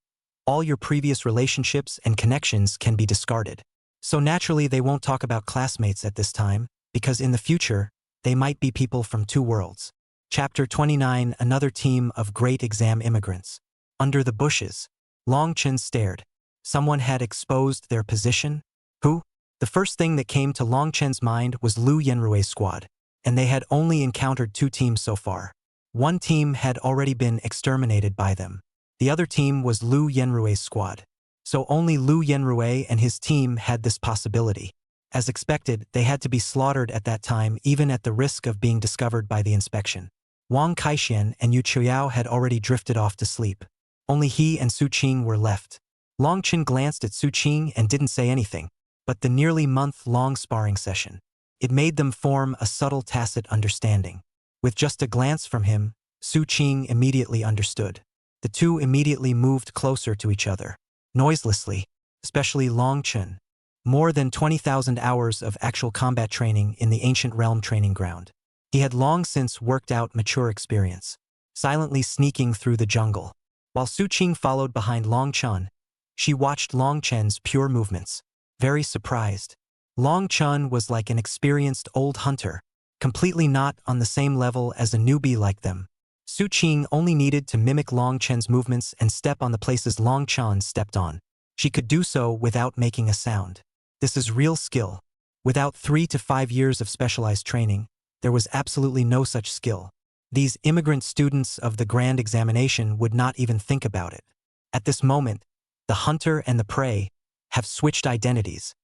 all your previous relationships and connections can be discarded. So naturally they won't talk about classmates at this time, because in the future, they might be people from 2 worlds. Chapter 29, Another team of great exam immigrants. Under the bushes, Long Chen stared. Someone had exposed their position? Who? The first thing that came to Long Chen's mind was Lu Yenrue's squad, and they had only encountered 2 teams so far. One team had already been exterminated by them. The other team was Lu Yenrue's squad. So only Lu Yenrue and his team had this possibility. As expected, they had to be slaughtered at that time, even at the risk of being discovered by the inspection. Wang Kaixian and Yu Qiuyao had already drifted off to sleep. Only he and Su Qing were left. Long Chen glanced at Su Qing and didn't say anything. But the nearly month-long sparring session, it made them form a subtle tacit understanding. With just a glance from him, Su Qing immediately understood. The 2 immediately moved closer to each other, noiselessly, especially Long Chen. More than 20,000 hours of actual combat training in the ancient realm training ground. He had long since worked out mature experience, silently sneaking through the jungle. While Su Qing followed behind Long Chen, she watched Long Chen's pure movements, very surprised. Long Chen was like an experienced old hunter, completely not on the same level as a newbie like them. Su Qing only needed to mimic Long Chen's movements and step on the places Long Chen stepped on. She could do so without making a sound. This is real skill. Without 3 to 5 years of specialized training, there was absolutely no such skill. These immigrant students of the grand examination would not even think about it. At this moment, the hunter and the prey have switched identities.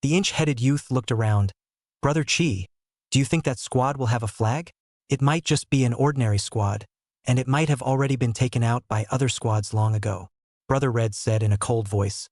The inch-headed youth looked around. Brother Qi, do you think that squad will have a flag? It might just be an ordinary squad, and it might have already been taken out by other squads long ago. Brother Red said in a cold voice.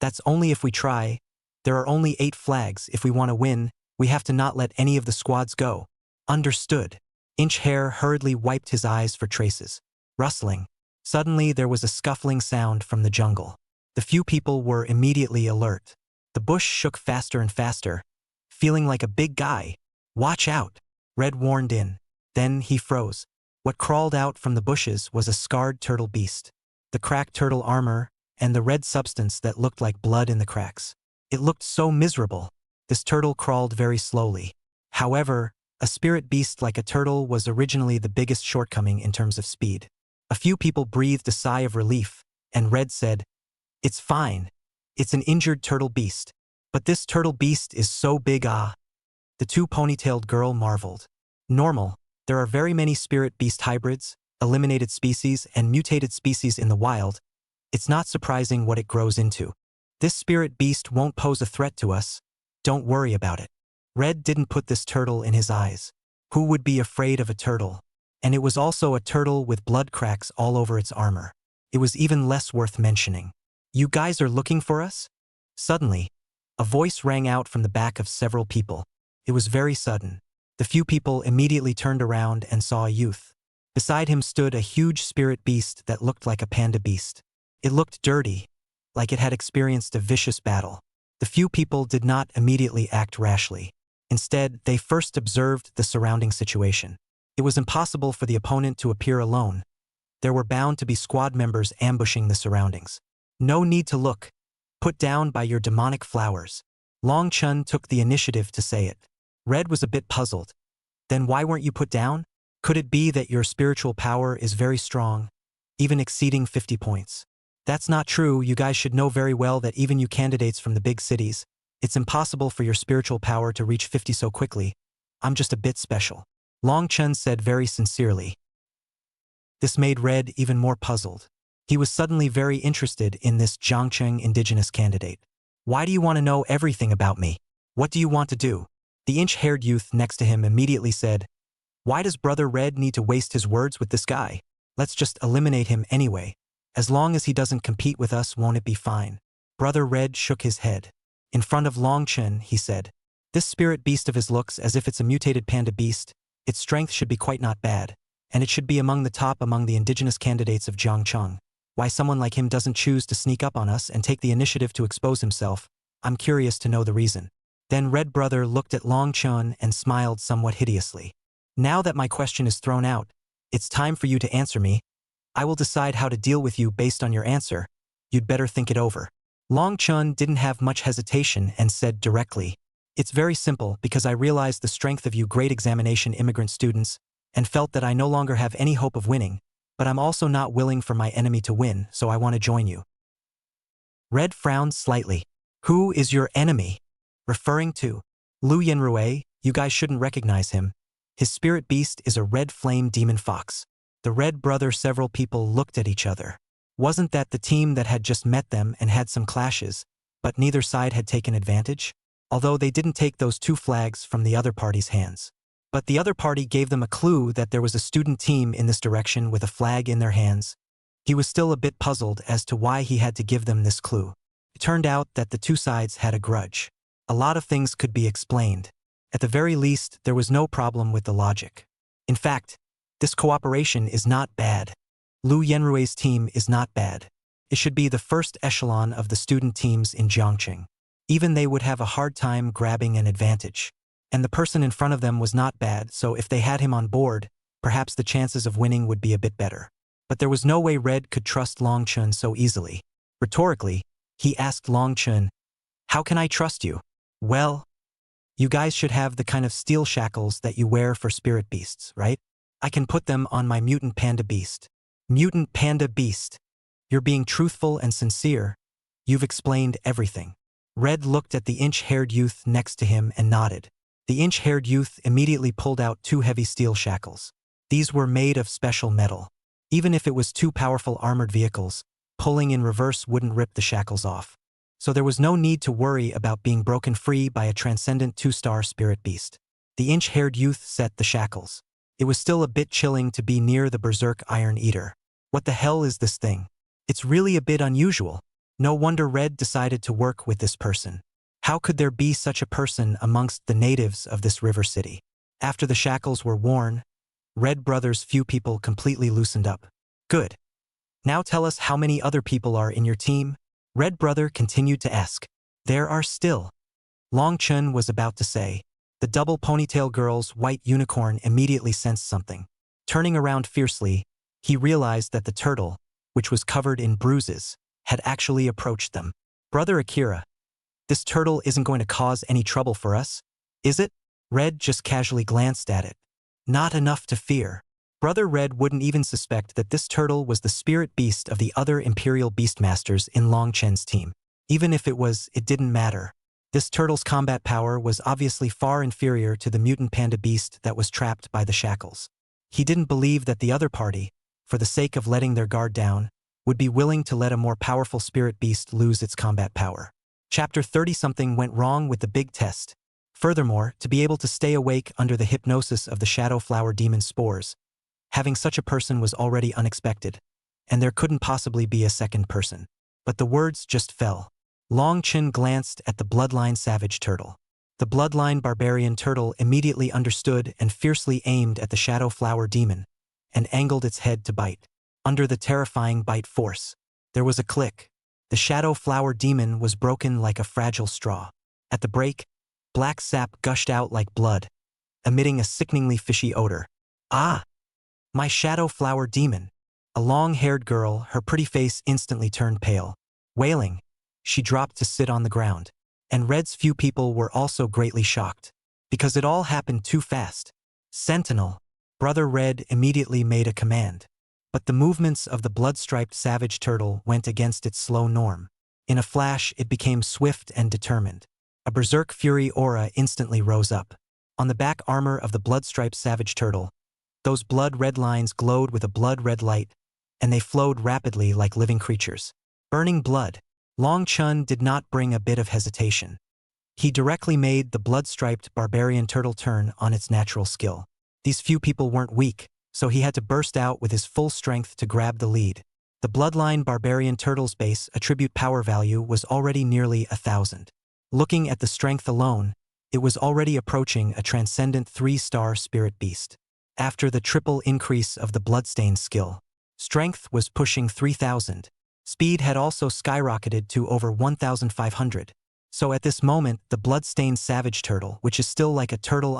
That's only if we try. There are only 8 flags. If we want to win, we have to not let any of the squads go. Understood. Inch Hair hurriedly wiped his eyes for traces. Rustling. Suddenly there was a scuffling sound from the jungle. The few people were immediately alert. The bush shook faster and faster, feeling like a big guy. "Watch out," Red warned in. Then he froze. What crawled out from the bushes was a scarred turtle beast. The cracked turtle armor, and the red substance that looked like blood in the cracks. It looked so miserable. This turtle crawled very slowly. However, a spirit beast like a turtle was originally the biggest shortcoming in terms of speed. A few people breathed a sigh of relief, and Red said, "It's fine. It's an injured turtle beast. But this turtle beast is so big, ah." The two ponytailed girl marveled. Normal, there are very many spirit beast hybrids, eliminated species, and mutated species in the wild. It's not surprising what it grows into. This spirit beast won't pose a threat to us. Don't worry about it. Red didn't put this turtle in his eyes. Who would be afraid of a turtle? And it was also a turtle with blood cracks all over its armor. It was even less worth mentioning. "You guys are looking for us?" Suddenly, a voice rang out from the back of several people. It was very sudden. The few people immediately turned around and saw a youth. Beside him stood a huge spirit beast that looked like a panda beast. It looked dirty, like it had experienced a vicious battle. The few people did not immediately act rashly. Instead, they first observed the surrounding situation. It was impossible for the opponent to appear alone. There were bound to be squad members ambushing the surroundings. "No need to look. Put down by your demonic flowers." Long Chun took the initiative to say it. Red was a bit puzzled. "Then why weren't you put down? Could it be that your spiritual power is very strong, even exceeding 50 points? That's not true. You guys should know very well that even you candidates from the big cities, it's impossible for your spiritual power to reach 50 so quickly. I'm just a bit special." Long Chun said very sincerely. This made Red even more puzzled. He was suddenly very interested in this Zhangcheng indigenous candidate. "Why do you want to know everything about me? What do you want to do?" The inch-haired youth next to him immediately said, "Why does Brother Red need to waste his words with this guy? Let's just eliminate him anyway. As long as he doesn't compete with us, won't it be fine?" Brother Red shook his head. In front of Long Chen, he said, "This spirit beast of his looks as if it's a mutated panda beast. Its strength should be quite not bad, and it should be among the top among the indigenous candidates of Jiangcheng. Why someone like him doesn't choose to sneak up on us and take the initiative to expose himself, I'm curious to know the reason." Then Red Brother looked at Long Chun and smiled somewhat hideously. "Now that my question is thrown out, it's time for you to answer me. I will decide how to deal with you based on your answer. You'd better think it over." Long Chun didn't have much hesitation and said directly, "It's very simple because I realized the strength of you great examination immigrant students and felt that I no longer have any hope of winning, but I'm also not willing for my enemy to win, so I want to join you." Red frowned slightly. "Who is your enemy?" Referring to Lu Yenrui, you guys shouldn't recognize him. His spirit beast is a red flame demon fox. The Red Brother several people looked at each other. Wasn't that the team that had just met them and had some clashes, but neither side had taken advantage? Although they didn't take those two flags from the other party's hands. But the other party gave them a clue that there was a student team in this direction with a flag in their hands. He was still a bit puzzled as to why he had to give them this clue. It turned out that the two sides had a grudge. A lot of things could be explained. At the very least, there was no problem with the logic. In fact, this cooperation is not bad. Lu Yenrui's team is not bad. It should be the first echelon of the student teams in Jiangcheng. Even they would have a hard time grabbing an advantage. And the person in front of them was not bad, so if they had him on board, perhaps the chances of winning would be a bit better. But there was no way Red could trust Long Chun so easily. Rhetorically, he asked Long Chun, "How can I trust you?" "Well, you guys should have the kind of steel shackles that you wear for spirit beasts, right? I can put them on my mutant panda beast." "Mutant panda beast. You're being truthful and sincere. You've explained everything." Red looked at the inch-haired youth next to him and nodded. The inch-haired youth immediately pulled out two heavy steel shackles. These were made of special metal. Even if it was two powerful armored vehicles, pulling in reverse wouldn't rip the shackles off. So there was no need to worry about being broken free by a transcendent two-star spirit beast. The inch-haired youth set the shackles. It was still a bit chilling to be near the berserk Iron Eater. What the hell is this thing? It's really a bit unusual. No wonder Red decided to work with this person. How could there be such a person amongst the natives of this river city? After the shackles were worn, Red Brother's few people completely loosened up. Good. Now tell us how many other people are in your team? Red brother continued to ask. There are still. Long Chun was about to say. The double ponytail girl's white unicorn immediately sensed something. Turning around fiercely, he realized that the turtle, which was covered in bruises, had actually approached them. Brother Akira, this turtle isn't going to cause any trouble for us, is it? Red just casually glanced at it. Not enough to fear. Brother Red wouldn't even suspect that this turtle was the spirit beast of the other Imperial Beastmasters in Long Chen's team. Even if it was, it didn't matter. This turtle's combat power was obviously far inferior to the mutant panda beast that was trapped by the shackles. He didn't believe that the other party, for the sake of letting their guard down, would be willing to let a more powerful spirit beast lose its combat power. Chapter 30-something went wrong with the big test. Furthermore, to be able to stay awake under the hypnosis of the shadow flower demon spores, having such a person was already unexpected, and there couldn't possibly be a second person. But the words just fell. Long Chin glanced at the bloodline savage turtle. The bloodline barbarian turtle immediately understood and fiercely aimed at the shadow flower demon, and angled its head to bite. Under the terrifying bite force, there was a click. The shadow flower demon was broken like a fragile straw. At the break, black sap gushed out like blood, emitting a sickeningly fishy odor. Ah! My shadow flower demon. A long-haired girl, her pretty face instantly turned pale. Wailing, she dropped to sit on the ground. And Red's few people were also greatly shocked, because it all happened too fast. Sentinel. Brother Red immediately made a command. But the movements of the blood-striped savage turtle went against its slow norm. In a flash, it became swift and determined. A berserk fury aura instantly rose up. On the back armor of the blood-striped savage turtle, those blood-red lines glowed with a blood-red light, and they flowed rapidly like living creatures. Burning blood. Long Chun did not bring a bit of hesitation. He directly made the blood-striped barbarian turtle turn on its natural skill. These few people weren't weak, so he had to burst out with his full strength to grab the lead. The bloodline barbarian turtle's base attribute power value was already nearly 1,000. Looking at the strength alone, it was already approaching a transcendent 3-star spirit beast. After the triple increase of the bloodstained skill, strength was pushing 3,000. Speed had also skyrocketed to over 1,500. So at this moment, the bloodstained savage turtle, which is still like a turtle,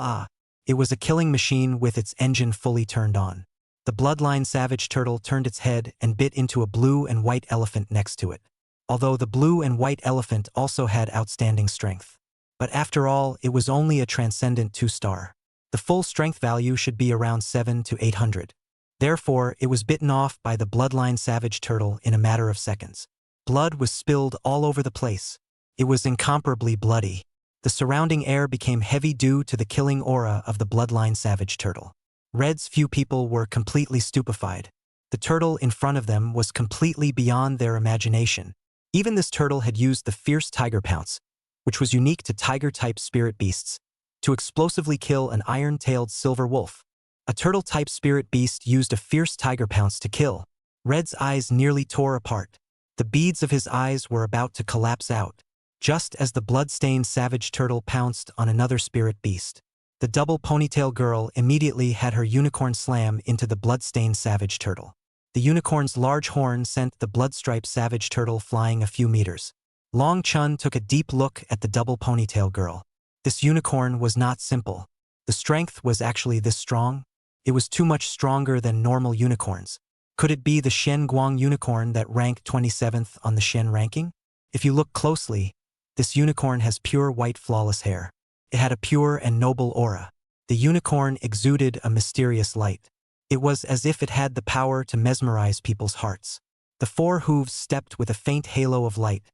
it was a killing machine with its engine fully turned on. The bloodline savage turtle turned its head and bit into a blue and white elephant next to it. Although the blue and white elephant also had outstanding strength. But after all, it was only a transcendent 2-star. The full strength value should be around 700 to 800. Therefore, it was bitten off by the bloodline savage turtle in a matter of seconds. Blood was spilled all over the place. It was incomparably bloody. The surrounding air became heavy due to the killing aura of the bloodline savage turtle. Red's few people were completely stupefied. The turtle in front of them was completely beyond their imagination. Even this turtle had used the fierce tiger pounce, which was unique to tiger-type spirit beasts, to explosively kill an iron-tailed silver wolf. A turtle-type spirit beast used a fierce tiger pounce to kill. Red's eyes nearly tore apart. The beads of his eyes were about to collapse out, just as the blood-stained savage turtle pounced on another spirit beast. The double ponytail girl immediately had her unicorn slam into the blood-stained savage turtle. The unicorn's large horn sent the blood-striped savage turtle flying a few meters. Long Chun took a deep look at the double ponytail girl. This unicorn was not simple. The strength was actually this strong. It was too much stronger than normal unicorns. Could it be the Shen Guang unicorn that ranked 27th on the Shen ranking? If you look closely, this unicorn has pure white flawless hair. It had a pure and noble aura. The unicorn exuded a mysterious light. It was as if it had the power to mesmerize people's hearts. The 4 hooves stepped with a faint halo of light,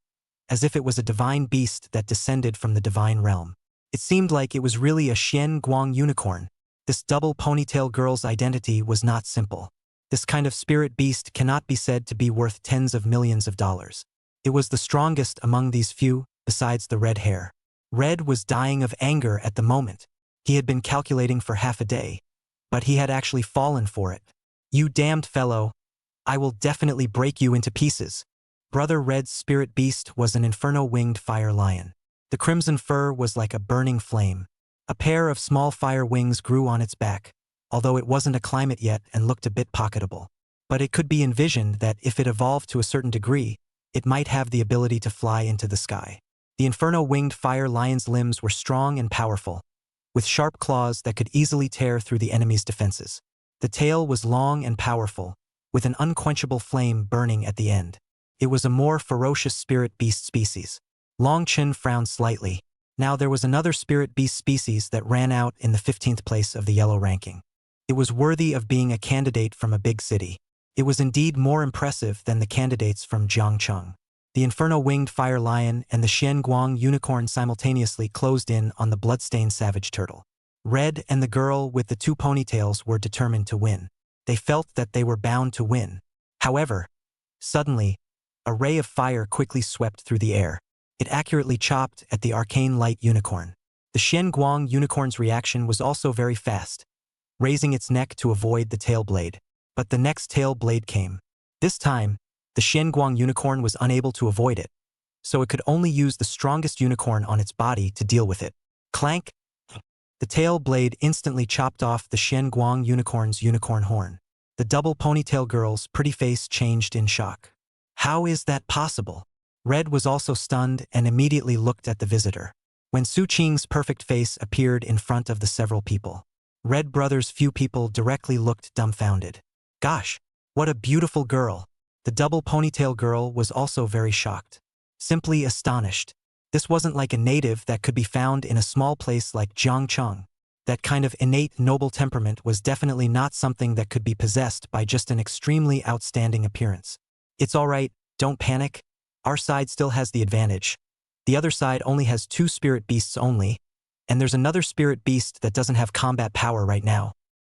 as if it was a divine beast that descended from the divine realm. It seemed like it was really a Shen Guang unicorn. This double ponytail girl's identity was not simple. This kind of spirit beast cannot be said to be worth tens of millions of dollars. It was the strongest among these few, besides the red hair. Red was dying of anger at the moment. He had been calculating for half a day, but he had actually fallen for it. You damned fellow, I will definitely break you into pieces. Brother Red's spirit beast was an inferno-winged fire lion. The crimson fur was like a burning flame. A pair of small fire wings grew on its back, although it wasn't acclimate yet and looked a bit pocketable. but it could be envisioned that if it evolved to a certain degree, it might have the ability to fly into the sky. The inferno-winged fire lion's limbs were strong and powerful, with sharp claws that could easily tear through the enemy's defenses. The tail was long and powerful, with an unquenchable flame burning at the end. It was a more ferocious spirit beast species. Long Chen frowned slightly. Now there was another spirit beast species that ran out in the 15th place of the yellow ranking. It was worthy of being a candidate from a big city. It was indeed more impressive than the candidates from Jiangcheng. The inferno-winged fire lion and the Xian Guang unicorn simultaneously closed in on the bloodstained savage turtle. Red and the girl with the two ponytails were determined to win. They felt that they were bound to win. However, suddenly, a ray of fire quickly swept through the air. It accurately chopped at the arcane light unicorn. The Xian Guang unicorn's reaction was also very fast, raising its neck to avoid the tail blade. But the next tail blade came. This time, the Xian Guang unicorn was unable to avoid it, so it could only use the strongest unicorn on its body to deal with it. Clank! The tail blade instantly chopped off the Xian Guang unicorn's unicorn horn. The double ponytail girl's pretty face changed in shock. How is that possible? Red was also stunned and immediately looked at the visitor. When Su Qing's perfect face appeared in front of the several people, Red Brothers' few people directly looked dumbfounded. Gosh, what a beautiful girl! The double ponytail girl was also very shocked. Simply astonished. This wasn't like a native that could be found in a small place like Jiangcheng. That kind of innate noble temperament was definitely not something that could be possessed by just an extremely outstanding appearance. It's alright, don't panic. Our side still has the advantage. The other side only has 2 spirit beasts only, and there's another spirit beast that doesn't have combat power right now.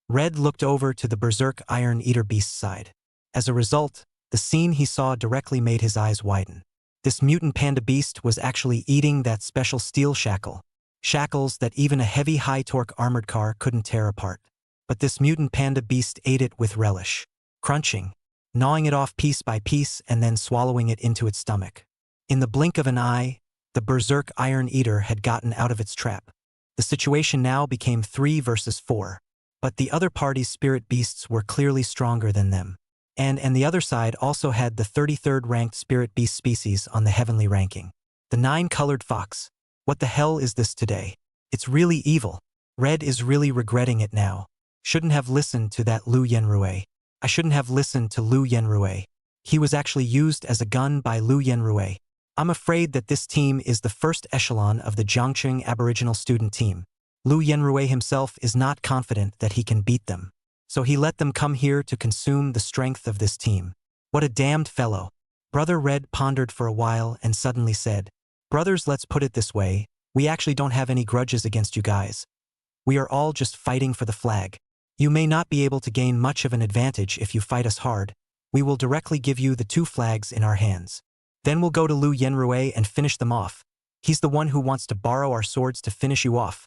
Red looked over to the berserk Iron Eater beast's side. As a result, the scene he saw directly made his eyes widen. This mutant panda beast was actually eating that special steel shackle. Shackles that even a heavy high-torque armored car couldn't tear apart. But this mutant panda beast ate it with relish, crunching, gnawing it off piece by piece and then swallowing it into its stomach. In the blink of an eye, the berserk Iron Eater had gotten out of its trap. The situation now became 3 versus 4. But the other party's spirit beasts were clearly stronger than them. And the other side also had the 33rd ranked spirit beast species on the heavenly ranking. The 9-colored fox. What the hell is this today? It's really evil. Red is really regretting it now. Shouldn't have listened to that Lu Yenrui. I shouldn't have listened to Lu Yenrui. He was actually used as a gun by Lu Yenrui. I'm afraid that this team is the first echelon of the Jiangcheng Aboriginal student team. Lu Yenrui himself is not confident that he can beat them. So he let them come here to consume the strength of this team. What a damned fellow. Brother Red pondered for a while and suddenly said, Brothers, let's put it this way, we actually don't have any grudges against you guys. We are all just fighting for the flag. You may not be able to gain much of an advantage if you fight us hard. We will directly give you the 2 flags in our hands. Then we'll go to Lu Yenrui and finish them off. He's the one who wants to borrow our swords to finish you off.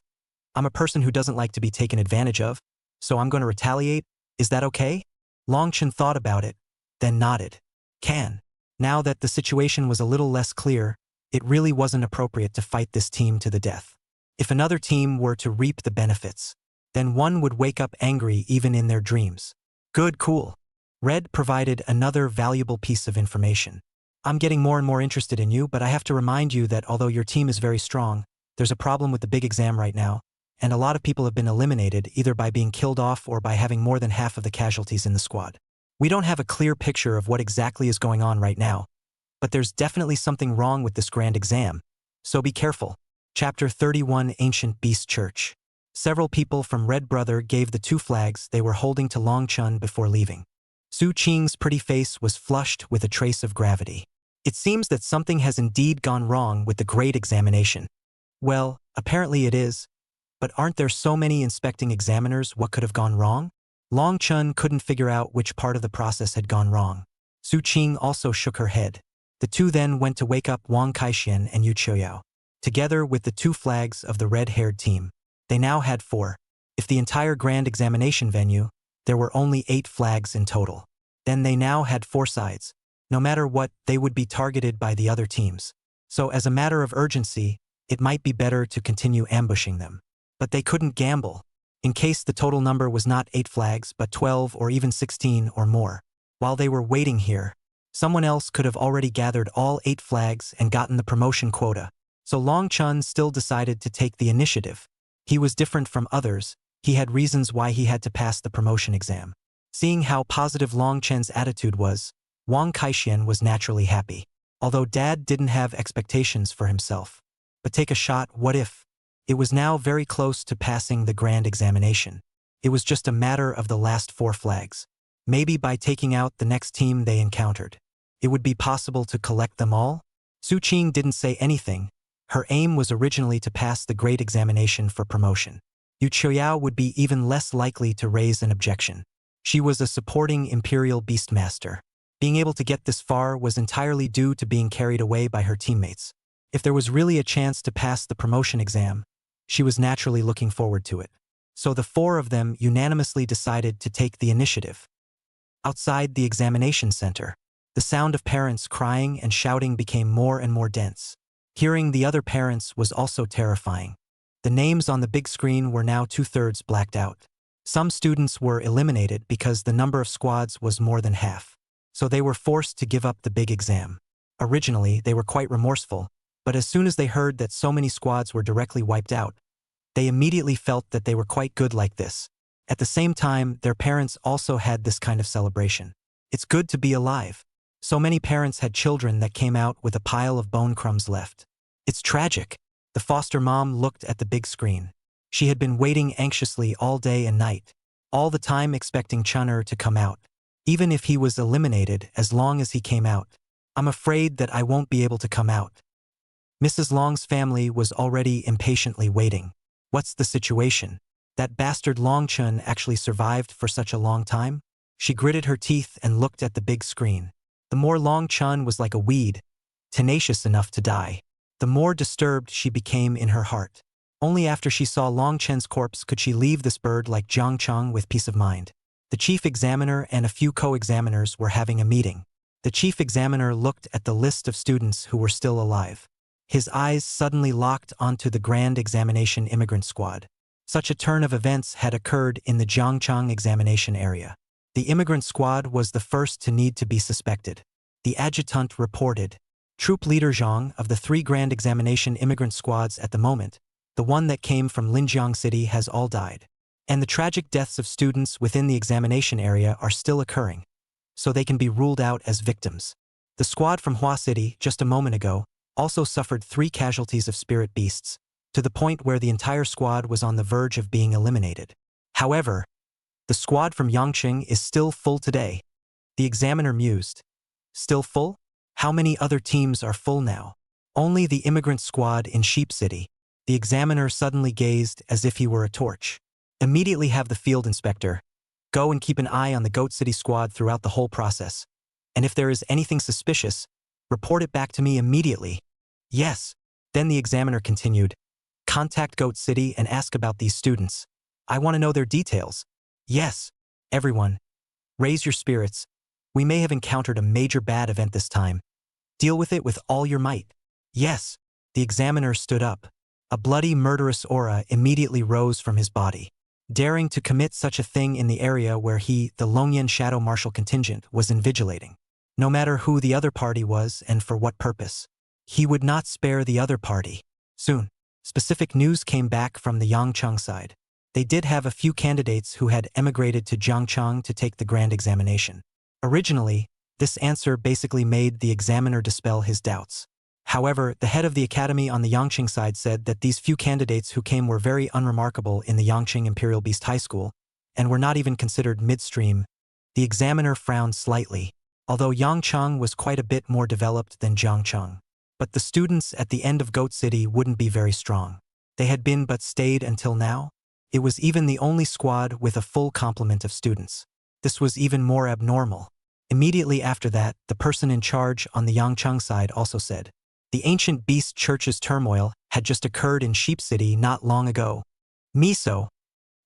I'm a person who doesn't like to be taken advantage of, so I'm going to retaliate. Is that okay? Long Chen thought about it, then nodded. Can. Now that the situation was a little less clear, it really wasn't appropriate to fight this team to the death. If another team were to reap the benefits, then one would wake up angry even in their dreams. Good, cool. Red provided another valuable piece of information. I'm getting more and more interested in you, but I have to remind you that although your team is very strong, there's a problem with the big exam right now, and a lot of people have been eliminated either by being killed off or by having more than half of the casualties in the squad. We don't have a clear picture of what exactly is going on right now, but there's definitely something wrong with this grand exam, so be careful. Chapter 31 Ancient Beast Church. Several people from Red Brother gave the 2 flags they were holding to Long Chun before leaving. Su Qing's pretty face was flushed with a trace of gravity. It seems that something has indeed gone wrong with the great examination. Well, apparently it is. But aren't there so many inspecting examiners? What could have gone wrong? Long Chun couldn't figure out which part of the process had gone wrong. Su Qing also shook her head. The 2 then went to wake up Wang Kaixian and Yu Qiuyao. Together with the 2 flags of the red-haired team, they now had 4. If the entire grand examination venue, there were only 8 flags in total. Then they now had 4 sides. No matter what, they would be targeted by the other teams. So as a matter of urgency, it might be better to continue ambushing them. But they couldn't gamble, in case the total number was not 8 flags but 12 or even 16 or more. While they were waiting here, someone else could have already gathered all 8 flags and gotten the promotion quota, so Long Chun still decided to take the initiative. He was different from others, he had reasons why he had to pass the promotion exam. Seeing how positive Long Chen's attitude was, Wang Kaixian was naturally happy. Although Dad didn't have expectations for himself. But take a shot, what if? It was now very close to passing the grand examination. It was just a matter of the last 4 flags. Maybe by taking out the next team they encountered, it would be possible to collect them all? Su Qing didn't say anything. Her aim was originally to pass the great examination for promotion. Yu Qiuyao would be even less likely to raise an objection. She was a supporting Imperial Beastmaster. Being able to get this far was entirely due to being carried away by her teammates. If there was really a chance to pass the promotion exam, she was naturally looking forward to it. So the 4 of them unanimously decided to take the initiative. Outside the examination center, the sound of parents crying and shouting became more and more dense. Hearing the other parents was also terrifying. The names on the big screen were now 2/3 blacked out. Some students were eliminated because the number of squads was more than half. So they were forced to give up the big exam. Originally, they were quite remorseful, but as soon as they heard that so many squads were directly wiped out, they immediately felt that they were quite good like this. At the same time, their parents also had this kind of celebration. It's good to be alive. So many parents had children that came out with a pile of bone crumbs left. It's tragic. The foster mom looked at the big screen. She had been waiting anxiously all day and night, all the time expecting Chun'er to come out. Even if he was eliminated, as long as he came out. I'm afraid that I won't be able to come out. Mrs. Long's family was already impatiently waiting. What's the situation? That bastard Long Chun actually survived for such a long time? She gritted her teeth and looked at the big screen. The more Long Chun was like a weed, tenacious enough to die, the more disturbed she became in her heart. Only after she saw Long Chen's corpse could she leave this bird like Jiang Cheng with peace of mind. The chief examiner and a few co-examiners were having a meeting. The chief examiner looked at the list of students who were still alive. His eyes suddenly locked onto the Grand Examination Immigrant Squad. Such a turn of events had occurred in the Jiangchang examination area. The immigrant squad was the first to need to be suspected. The adjutant reported. Troop leader Zhang of the 3 Grand Examination Immigrant Squads at the moment, the one that came from Linjiang City has all died. And the tragic deaths of students within the examination area are still occurring, so they can be ruled out as victims. The squad from Hua City, just a moment ago, also suffered 3 casualties of spirit beasts, to the point where the entire squad was on the verge of being eliminated. However, the squad from Yangqing is still full today. The examiner mused. Still full? How many other teams are full now? Only the immigrant squad in Sheep City. The examiner suddenly gazed as if he were a torch. Immediately have the field inspector go and keep an eye on the Goat City squad throughout the whole process. And if there is anything suspicious, report it back to me immediately. Yes. Then the examiner continued. Contact Goat City and ask about these students. I want to know their details. Yes. Everyone. Raise your spirits. We may have encountered a major bad event this time. Deal with it with all your might. Yes. The examiner stood up. A bloody, murderous aura immediately rose from his body. Daring to commit such a thing in the area where he, the Longyan Shadow Marshal contingent, was invigilating. No matter who the other party was and for what purpose. He would not spare the other party. Soon, specific news came back from the Yangcheng side. They did have a few candidates who had emigrated to Jiangcheng to take the grand examination. Originally, this answer basically made the examiner dispel his doubts. However, the head of the academy on the Yangqing side said that these few candidates who came were very unremarkable in the Yangqing Imperial Beast High School, and were not even considered midstream. The examiner frowned slightly, although Yangcheng was quite a bit more developed than Jiangcheng. But the students at the end of Goat City wouldn't be very strong. They had been but stayed until now. It was even the only squad with a full complement of students. This was even more abnormal. Immediately after that, the person in charge on the Yangcheng side also said, the ancient beast church's turmoil had just occurred in Sheep City not long ago. Miso.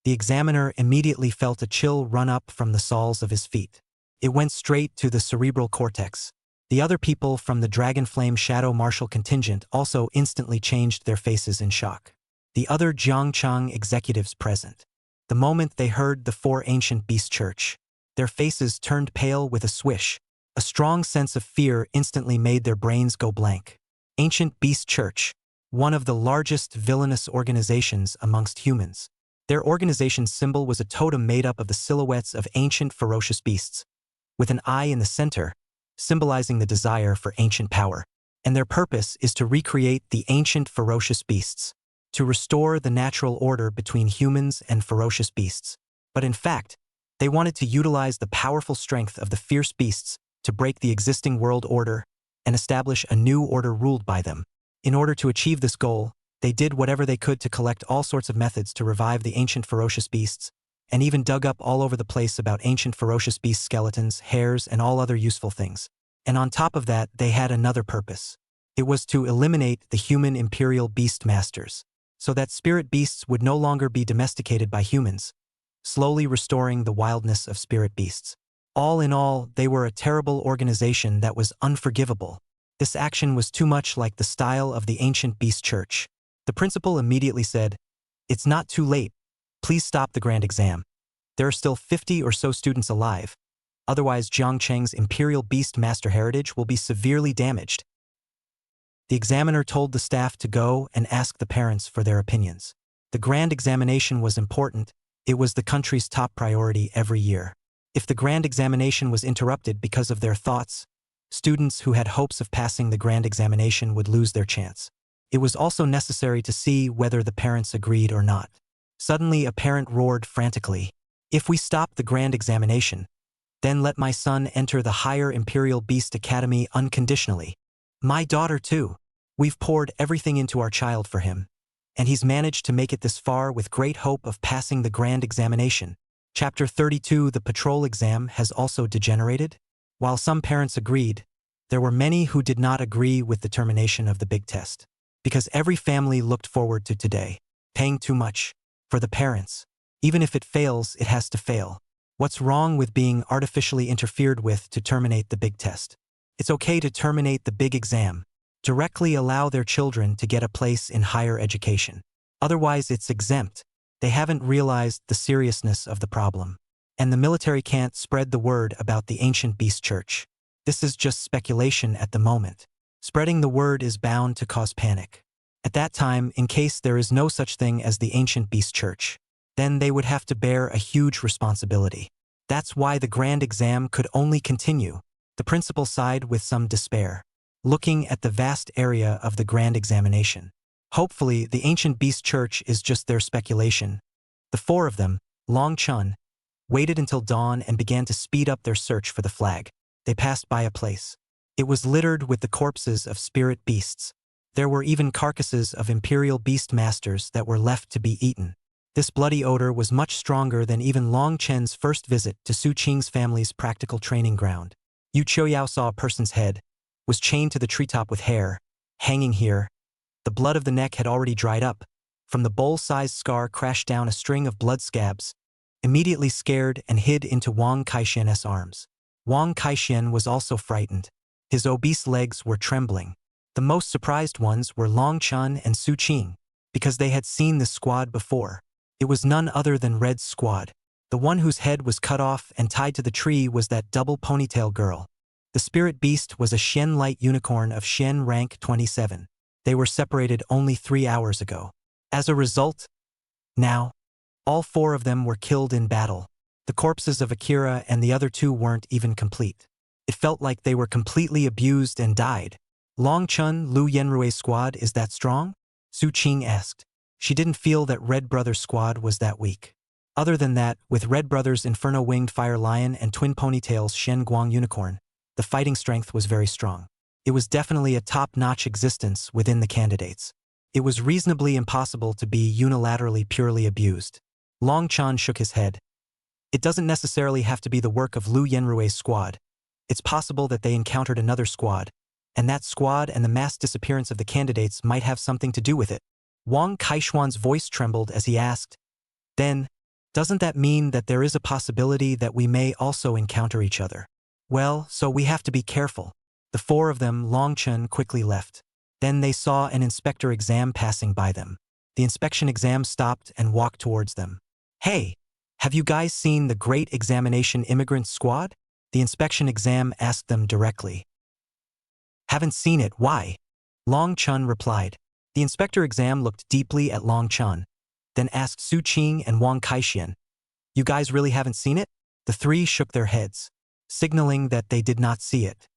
The examiner immediately felt a chill run up from the soles of his feet. It went straight to the cerebral cortex. The other people from the Dragonflame Shadow Marshal contingent also instantly changed their faces in shock. The other Jiangcheng executives present. The moment they heard the 4 ancient beast church, Their faces turned pale with a swish. A strong sense of fear instantly made their brains go blank. Ancient Beast Church, one of the largest villainous organizations amongst humans. Their organization's symbol was a totem made up of the silhouettes of ancient ferocious beasts, with an eye in the center, symbolizing the desire for ancient power. And their purpose is to recreate the ancient ferocious beasts, to restore the natural order between humans and ferocious beasts. But in fact, they wanted to utilize the powerful strength of the fierce beasts to break the existing world order and establish a new order ruled by them. In order to achieve this goal, they did whatever they could to collect all sorts of methods to revive the ancient ferocious beasts, and even dug up all over the place about ancient ferocious beast skeletons, hairs, and all other useful things. And on top of that, they had another purpose. It was to eliminate the human imperial beast masters, so that spirit beasts would no longer be domesticated by humans, slowly restoring the wildness of spirit beasts. All in all, they were a terrible organization that was unforgivable. This action was too much like the style of the Ancient Beast Church. The principal immediately said, "It's not too late. Please stop the grand exam. There are still 50 or so students alive. Otherwise, Jiangcheng's imperial beast master heritage will be severely damaged." The examiner told the staff to go and ask the parents for their opinions. The grand examination was important. It was the country's top priority every year. If the grand examination was interrupted because of their thoughts, students who had hopes of passing the grand examination would lose their chance. It was also necessary to see whether the parents agreed or not. Suddenly, a parent roared frantically, "If we stop the grand examination, then let my son enter the higher Imperial Beast Academy unconditionally. My daughter too. We've poured everything into our child for him, and he's managed to make it this far with great hope of passing the grand examination." Chapter 32. The patrol exam has also degenerated? While some parents agreed, there were many who did not agree with the termination of the big test. Because every family looked forward to today, paying too much for the parents. Even if it fails, it has to fail. What's wrong with being artificially interfered with to terminate the big test? It's okay to terminate the big exam. Directly allow their children to get a place in higher education. Otherwise, it's exempt. They haven't realized the seriousness of the problem. And the military can't spread the word about the Ancient Beast Church. This is just speculation at the moment. Spreading the word is bound to cause panic. At that time, in case there is no such thing as the Ancient Beast Church, then they would have to bear a huge responsibility. That's why the grand exam could only continue. The principal sighed with some despair, looking at the vast area of the grand examination. Hopefully, the Ancient Beast Church is just their speculation. The four of them, Long Chun, waited until dawn and began to speed up their search for the flag. They passed by a place. It was littered with the corpses of spirit beasts. There were even carcasses of imperial beast masters that were left to be eaten. This bloody odor was much stronger than even Long Chen's first visit to Su Qing's family's practical training ground. Yu Qiuyao saw a person's head, was chained to the treetop with hair, hanging here. The blood of the neck had already dried up. From the bowl-sized scar crashed down a string of blood scabs, immediately scared and hid into Wang Kaixian's arms. Wang Kaixian was also frightened. His obese legs were trembling. The most surprised ones were Long Chun and Su Qing, because they had seen this squad before. It was none other than Red's squad. The one whose head was cut off and tied to the tree was that double ponytail girl. The spirit beast was a Xian light unicorn of Xian rank 27. They were separated only 3 hours ago. As a result, now, all four of them were killed in battle. The corpses of Akira and the other two weren't even complete. It felt like they were completely abused and died. Long Chun, Lu Yenrue's squad is that strong? Su Qing asked. She didn't feel that Red Brothers' squad was that weak. Other than that, with Red Brothers' Inferno Winged Fire Lion and Twin Ponytails Shen Guang Unicorn, the fighting strength was very strong. It was definitely a top-notch existence within the candidates. It was reasonably impossible to be unilaterally purely abused. Long Chan shook his head. It doesn't necessarily have to be the work of Lu Yenrue's squad. It's possible that they encountered another squad, and that squad and the mass disappearance of the candidates might have something to do with it. Wang Kaishuan's voice trembled as he asked, "Then, doesn't that mean that there is a possibility that we may also encounter each other?" "Well, so we have to be careful." The four of them, Long Chun, quickly left. Then they saw an inspector exam passing by them. The inspection exam stopped and walked towards them. "Hey, Have you guys seen the Great Examination Immigrant Squad? The inspection exam asked them directly. Haven't seen it, why? Long Chun replied. The inspector exam looked deeply at Long Chun, then asked Su Qing and Wang Kaixian, you guys really haven't seen it? The three shook their heads, signaling that they did not see it.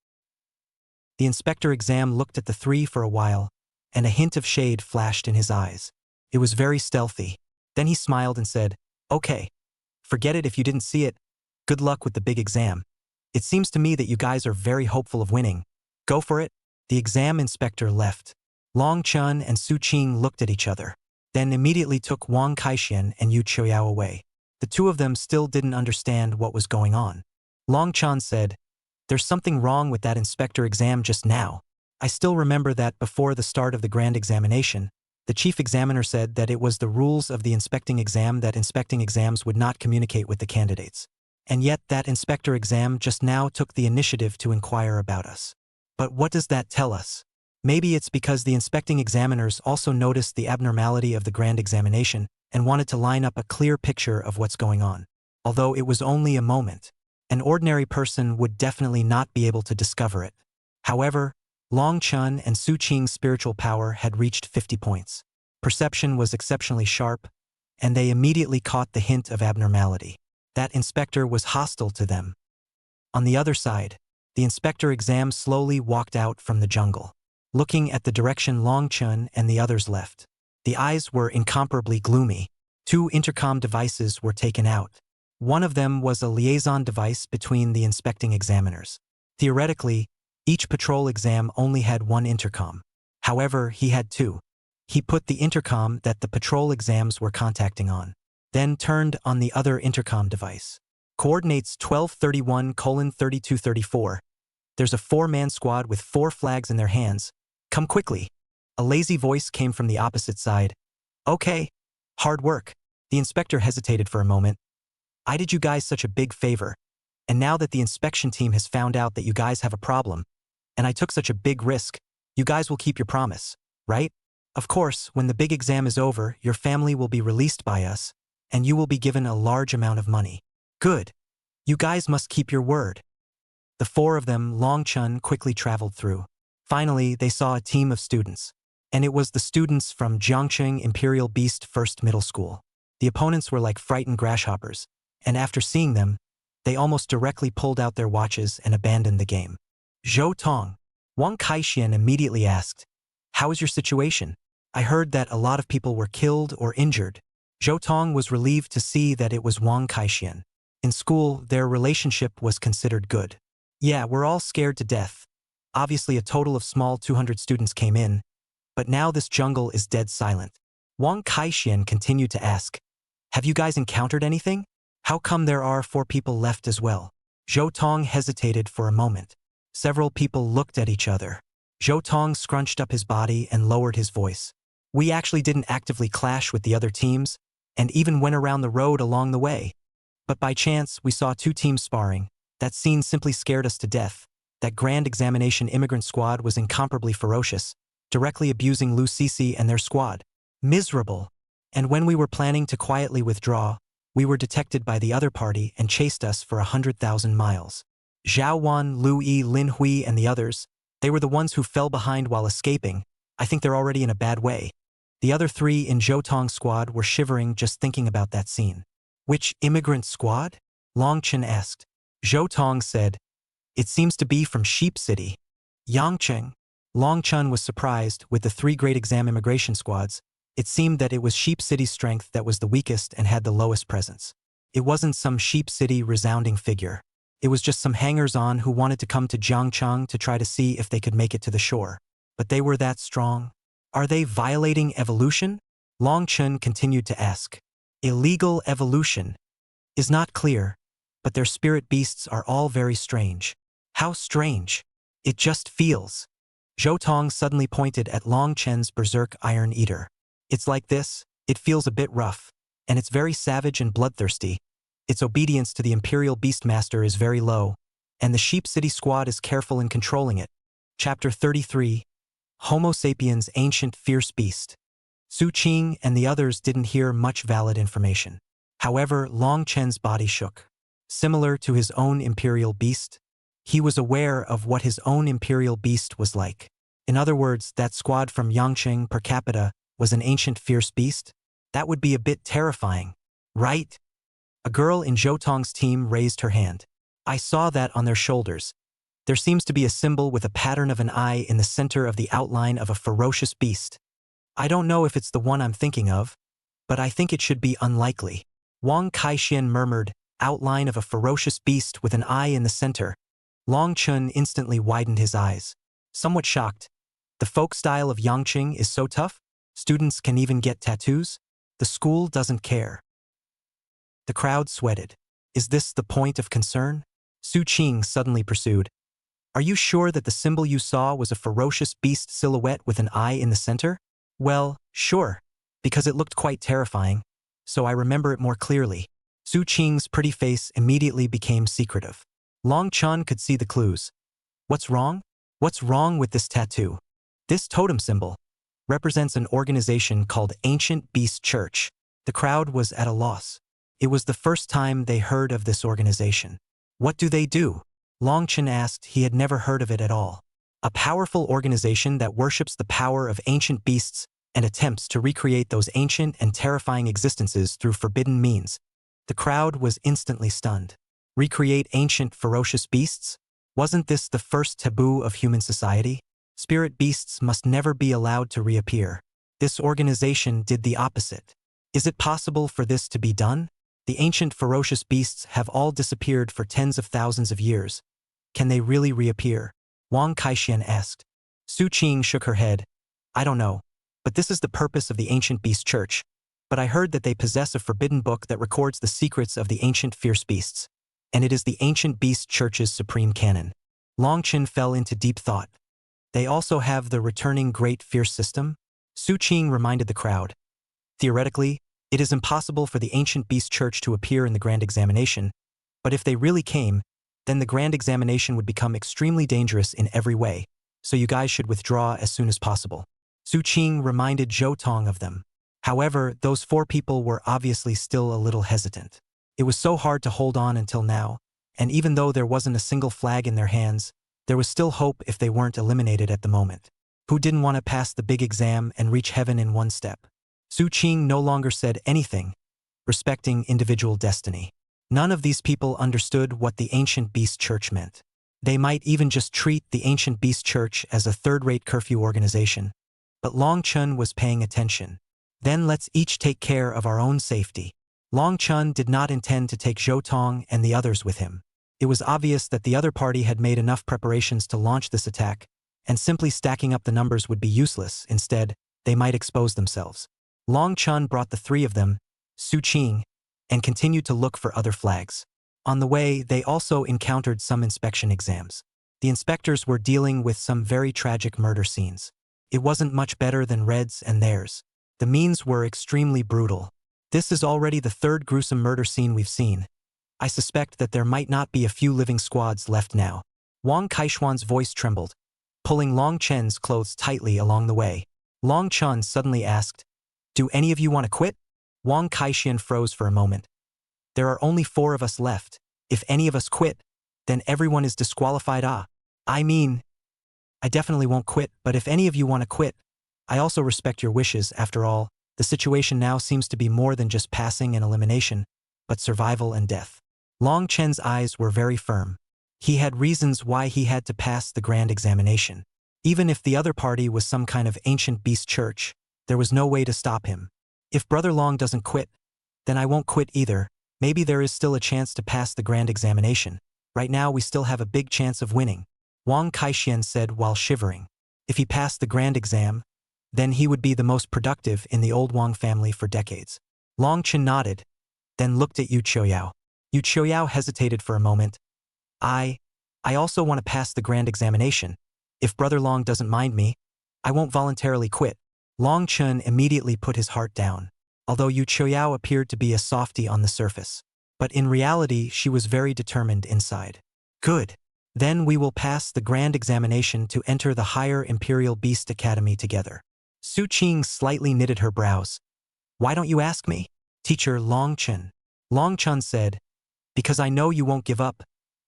The inspector exam looked at the three for a while, and a hint of shade flashed in his eyes. It was very stealthy. Then he smiled and said, okay, forget it if you didn't see it. Good luck with the big exam. It seems to me that you guys are very hopeful of winning. Go for it. The exam inspector left. Long Chun and Su Qing looked at each other, then immediately took Wang Kaixian and Yu Qiuyao away. The two of them still didn't understand what was going on. Long Chun said, there's something wrong with that inspector exam just now. I still remember that before the start of the grand examination, the chief examiner said that it was the rules of the inspecting exam that inspecting exams would not communicate with the candidates. And yet that inspector exam just now took the initiative to inquire about us. But what does that tell us? Maybe it's because the inspecting examiners also noticed the abnormality of the grand examination and wanted to line up a clear picture of what's going on. Although it was only a moment, an ordinary person would definitely not be able to discover it. However, Long Chun and Su Qing's spiritual power had reached 50 points. Perception was exceptionally sharp, and they immediately caught the hint of abnormality. That inspector was hostile to them. On the other side, the inspector exam slowly walked out from the jungle, looking at the direction Long Chun and the others left. The eyes were incomparably gloomy. 2 intercom devices were taken out. One of them was a liaison device between the inspecting examiners. Theoretically, each patrol exam only had 1 intercom. However, he had 2. He put the intercom that the patrol exams were contacting on, then turned on the other intercom device. Coordinates 1231:3234. There's a 4-man squad with 4 flags in their hands. Come quickly. A lazy voice came from the opposite side. Okay. Hard work. The inspector hesitated for a moment. I did you guys such a big favor. And now that the inspection team has found out that you guys have a problem, and I took such a big risk, you guys will keep your promise, right? Of course, when the big exam is over, your family will be released by us, and you will be given a large amount of money. Good. You guys must keep your word. The 4 of them, Long Chun, quickly traveled through. Finally, they saw a team of students. And it was the students from Jiangcheng Imperial Beast First Middle School. The opponents were like frightened grasshoppers, and after seeing them, they almost directly pulled out their watches and abandoned the game. Zhou Tong. Wang Kaixian immediately asked, how is your situation? I heard that a lot of people were killed or injured. Zhou Tong was relieved to see that it was Wang Kaixian. In school, their relationship was considered good. Yeah, we're all scared to death. Obviously, a total of small 200 students came in, but now this jungle is dead silent. Wang Kaixian continued to ask, have you guys encountered anything? How come there are 4 people left as well? Zhou Tong hesitated for a moment. Several people looked at each other. Zhou Tong scrunched up his body and lowered his voice. We actually didn't actively clash with the other teams, and even went around the road along the way. But by chance, we saw 2 teams sparring. That scene simply scared us to death. That grand examination immigrant squad was incomparably ferocious, directly abusing Lu Sisi and their squad. Miserable. And when we were planning to quietly withdraw, we were detected by the other party and chased us for 100,000 miles. Zhao Wan, Lu Yi, Lin Hui, and the others, they were the ones who fell behind while escaping. I think they're already in a bad way. The other 3 in Zhou Tong's squad were shivering just thinking about that scene. Which immigrant squad? Long Chun asked. Zhou Tong said, it seems to be from Sheep City. Yangcheng. Long Chun was surprised. With the 3 great exam immigration squads, it seemed that it was Sheep City's strength that was the weakest and had the lowest presence. It wasn't some Sheep City resounding figure. It was just some hangers-on who wanted to come to Jiangcheng to try to see if they could make it to the shore. But they were that strong. Are they violating evolution? Long Chun continued to ask. Illegal evolution is not clear, but their spirit beasts are all very strange. How strange. It just feels. Zhou Tong suddenly pointed at Long Chen's berserk Iron Eater. It's like this, it feels a bit rough, and it's very savage and bloodthirsty. Its obedience to the Imperial Beastmaster is very low, and the Sheep City squad is careful in controlling it. Chapter 33. Homo sapiens Ancient Fierce Beast. Su Qing and the others didn't hear much valid information. However, Long Chen's body shook. Similar to his own imperial beast, he was aware of what his own imperial beast was like. In other words, that squad from Yangqing per capita was an ancient fierce beast? That would be a bit terrifying, right? A girl in Zhou Tong's team raised her hand. I saw that on their shoulders. There seems to be a symbol with a pattern of an eye in the center of the outline of a ferocious beast. I don't know if it's the one I'm thinking of, but I think it should be unlikely. Wang Kaixian murmured, outline of a ferocious beast with an eye in the center. Long Chun instantly widened his eyes. Somewhat shocked. The folk style of Yangqing is so tough? Students can even get tattoos? The school doesn't care. The crowd sweated. Is this the point of concern? Su Qing suddenly pursued. Are you sure that the symbol you saw was a ferocious beast silhouette with an eye in the center? Well, sure, because it looked quite terrifying, so I remember it more clearly. Su Qing's pretty face immediately became secretive. Long Chun could see the clues. What's wrong? What's wrong with this tattoo? This totem symbol represents an organization called Ancient Beast Church. The crowd was at a loss. It was the first time they heard of this organization. What do they do? Long Chen asked. He had never heard of it at all. A powerful organization that worships the power of ancient beasts and attempts to recreate those ancient and terrifying existences through forbidden means. The crowd was instantly stunned. Recreate ancient ferocious beasts? Wasn't this the first taboo of human society? Spirit beasts must never be allowed to reappear. This organization did the opposite. Is it possible for this to be done? The ancient ferocious beasts have all disappeared for tens of thousands of years. Can they really reappear? Wang Kaixian asked. Su Qing shook her head. I don't know, but this is the purpose of the Ancient Beast Church. But I heard that they possess a forbidden book that records the secrets of the ancient fierce beasts, and it is the Ancient Beast Church's supreme canon. Long Chen fell into deep thought. They also have the returning Great Fierce system? Su Qing reminded the crowd. Theoretically, it is impossible for the Ancient Beast Church to appear in the Grand Examination, but if they really came, then the Grand Examination would become extremely dangerous in every way, so you guys should withdraw as soon as possible. Su Qing reminded Zhou Tong of them. However, those 4 people were obviously still a little hesitant. It was so hard to hold on until now, and even though there wasn't a single flag in their hands, there was still hope if they weren't eliminated at the moment. Who didn't want to pass the big exam and reach heaven in one step? Su Qing no longer said anything, respecting individual destiny. None of these people understood what the Ancient Beast Church meant. They might even just treat the Ancient Beast Church as a third-rate curfew organization. But Long Chun was paying attention. Then let's each take care of our own safety. Long Chun did not intend to take Zhou Tong and the others with him. It was obvious that the other party had made enough preparations to launch this attack, and simply stacking up the numbers would be useless. Instead, they might expose themselves. Long Chun brought the 3 of them, Su Qing, and continued to look for other flags. On the way, they also encountered some inspection exams. The inspectors were dealing with some very tragic murder scenes. It wasn't much better than Red's and theirs. The means were extremely brutal. This is already the 3rd gruesome murder scene we've seen. I suspect that there might not be a few living squads left now. Wang Kaishuan's voice trembled, pulling Long Chen's clothes tightly along the way. Long Chun suddenly asked, "Do any of you want to quit?" Wang Kaixian froze for a moment. There are only 4 of us left. If any of us quit, then everyone is disqualified. I mean, I definitely won't quit, but if any of you want to quit, I also respect your wishes. After all, the situation now seems to be more than just passing and elimination, but survival and death. Long Chen's eyes were very firm. He had reasons why he had to pass the grand examination. Even if the other party was some kind of ancient beast church, there was no way to stop him. If Brother Long doesn't quit, then I won't quit either. Maybe there is still a chance to pass the grand examination. Right now we still have a big chance of winning, Wang Kaixian said while shivering. If he passed the grand exam, then he would be the most productive in the old Wang family for decades. Long Chen nodded, then looked at Yu Qiuyao. Yu Qiuyao hesitated for a moment. I also want to pass the grand examination. If Brother Long doesn't mind me, I won't voluntarily quit. Long Chen immediately put his heart down, although Yu Qiuyao appeared to be a softie on the surface. But in reality, she was very determined inside. Good. Then we will pass the grand examination to enter the higher Imperial Beast Academy together. Su Qing slightly knitted her brows. Why don't you ask me? Teacher Long Chen. Long Chun said, because I know you won't give up.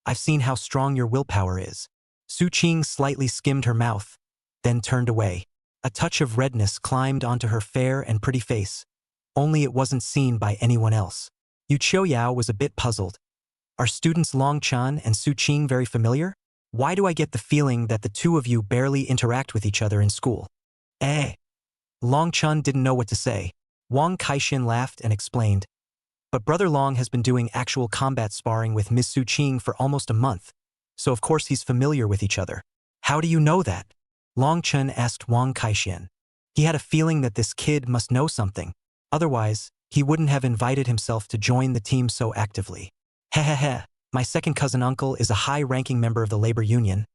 I've seen how strong your willpower is. Su Qing slightly skimmed her mouth, then turned away. A touch of redness climbed onto her fair and pretty face, only it wasn't seen by anyone else. Yu Qiuyao was a bit puzzled. Are students Long Chun and Su Qing very familiar? Why do I get the feeling that the two of you barely interact with each other in school? Long Chun didn't know what to say. Wang Kaixin laughed and explained, but Brother Long has been doing actual combat sparring with Miss Su Qing for almost a month, so of course he's familiar with each other. How do you know that? Long Chun asked Wang Kaixin. He had a feeling that this kid must know something. Otherwise, he wouldn't have invited himself to join the team so actively. Hehehe, my second cousin uncle is a high-ranking member of the labor union,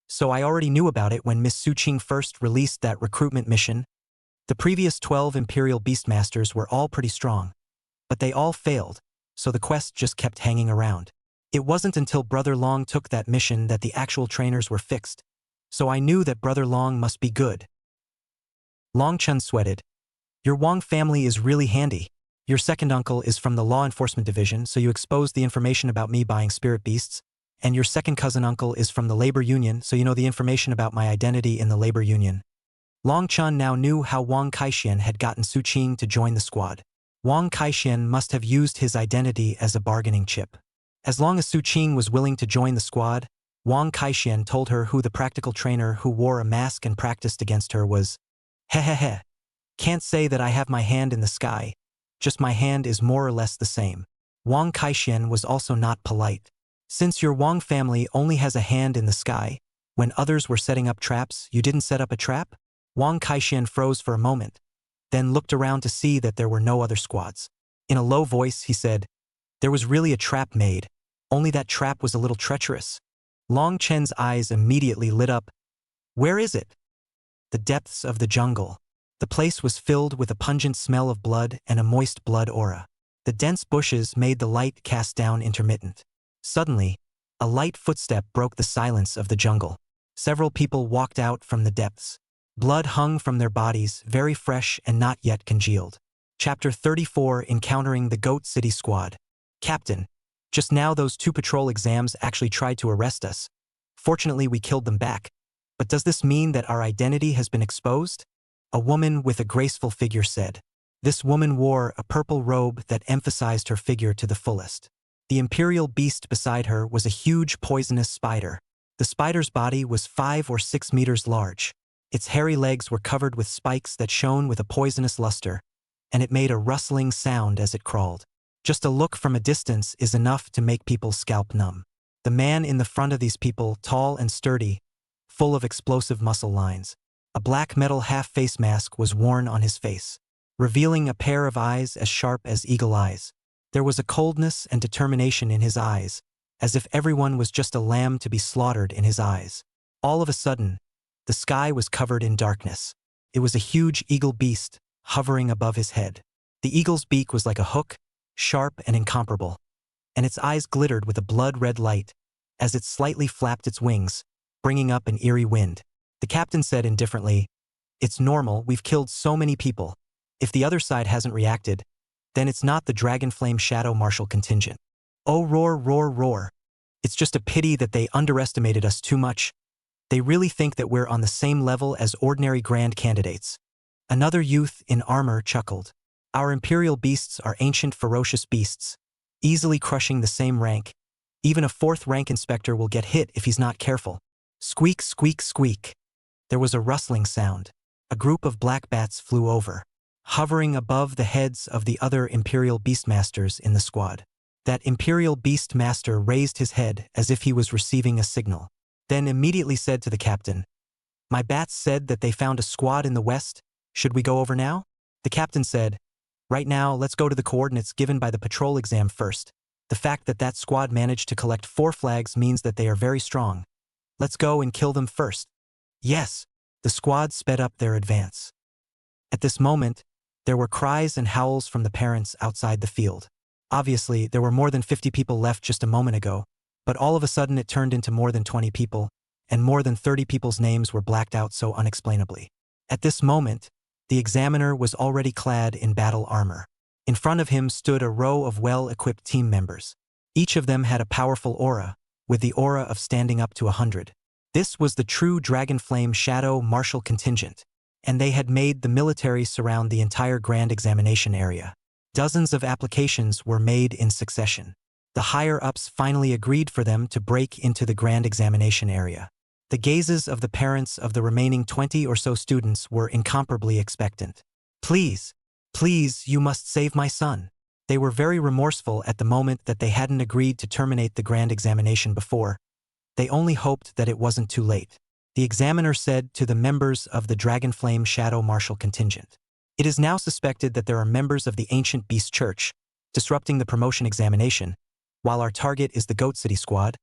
so I already knew about it when Miss Su Qing first released that recruitment mission. The previous 12 Imperial Beastmasters were all pretty strong, but they all failed, so the quest just kept hanging around. It wasn't until Brother Long took that mission that the actual trainers were fixed, so I knew that Brother Long must be good. Long Chun sweated. Your Wang family is really handy. Your second uncle is from the law enforcement division, so you exposed the information about me buying spirit beasts, and your second cousin uncle is from the labor union, so you know the information about my identity in the labor union. Long Chun now knew how Wang Kaixin had gotten Su Qing to join the squad. Wang Kaixin must have used his identity as a bargaining chip. As long as Su Qing was willing to join the squad, Wang Kaixin told her who the practical trainer who wore a mask and practiced against her was. Hehehe. Can't say that I have my hand in the sky, just my hand is more or less the same. Wang Kaixin was also not polite. Since your Wang family only has a hand in the sky, when others were setting up traps, you didn't set up a trap? Wang Kaixin froze for a moment, then looked around to see that there were no other squads. In a low voice, he said, there was really a trap made, only that trap was a little treacherous. Long Chen's eyes immediately lit up. Where is it? The depths of the jungle. The place was filled with a pungent smell of blood and a moist blood aura. The dense bushes made the light cast down intermittent. Suddenly, a light footstep broke the silence of the jungle. Several people walked out from the depths. Blood hung from their bodies, very fresh and not yet congealed. Chapter 34, Encountering the Goat City Squad. Captain, just now those 2 patrol exams actually tried to arrest us. Fortunately, we killed them back. But does this mean that our identity has been exposed? A woman with a graceful figure said. This woman wore a purple robe that emphasized her figure to the fullest. The imperial beast beside her was a huge poisonous spider. The spider's body was 5 or 6 meters large. Its hairy legs were covered with spikes that shone with a poisonous luster, and it made a rustling sound as it crawled. Just a look from a distance is enough to make people's scalp numb. The man in the front of these people, tall and sturdy, full of explosive muscle lines. A black metal half-face mask was worn on his face, revealing a pair of eyes as sharp as eagle eyes. There was a coldness and determination in his eyes, as if everyone was just a lamb to be slaughtered in his eyes. All of a sudden, the sky was covered in darkness. It was a huge eagle beast, hovering above his head. The eagle's beak was like a hook, sharp and incomparable, and its eyes glittered with a blood-red light as it slightly flapped its wings, bringing up an eerie wind. The captain said indifferently, "It's normal, we've killed so many people. If the other side hasn't reacted, then it's not the Dragonflame Shadow Marshal contingent. Oh, roar, roar, roar. It's just a pity that they underestimated us too much. They really think that we're on the same level as ordinary grand candidates." Another youth in armor chuckled. Our imperial beasts are ancient ferocious beasts, easily crushing the same rank. Even a 4th rank inspector will get hit if he's not careful. Squeak, squeak, squeak. There was a rustling sound. A group of black bats flew over, hovering above the heads of the other imperial beastmasters in the squad. That imperial beastmaster raised his head as if he was receiving a signal, then immediately said to the captain, "My bats said that they found a squad in the west. Should we go over now?" The captain said, "Right now, let's go to the coordinates given by the patrol exam first. The fact that that squad managed to collect 4 flags means that they are very strong. Let's go and kill them first." Yes, the squad sped up their advance. At this moment, there were cries and howls from the parents outside the field. Obviously, there were more than 50 people left just a moment ago, but all of a sudden it turned into more than 20 people, and more than 30 people's names were blacked out so unexplainably. At this moment, the examiner was already clad in battle armor. In front of him stood a row of well-equipped team members. Each of them had a powerful aura, with the aura of standing up to 100. This was the true Dragonflame Shadow Martial Contingent, and they had made the military surround the entire Grand Examination area. Dozens of applications were made in succession. The higher-ups finally agreed for them to break into the Grand Examination area. The gazes of the parents of the remaining 20 or so students were incomparably expectant. Please, please, you must save my son. They were very remorseful at the moment that they hadn't agreed to terminate the Grand Examination before. They only hoped that it wasn't too late. The examiner said to the members of the Dragonflame Shadow Martial Contingent, "It is now suspected that there are members of the Ancient Beast Church disrupting the promotion examination, while our target is the Goat City Squad.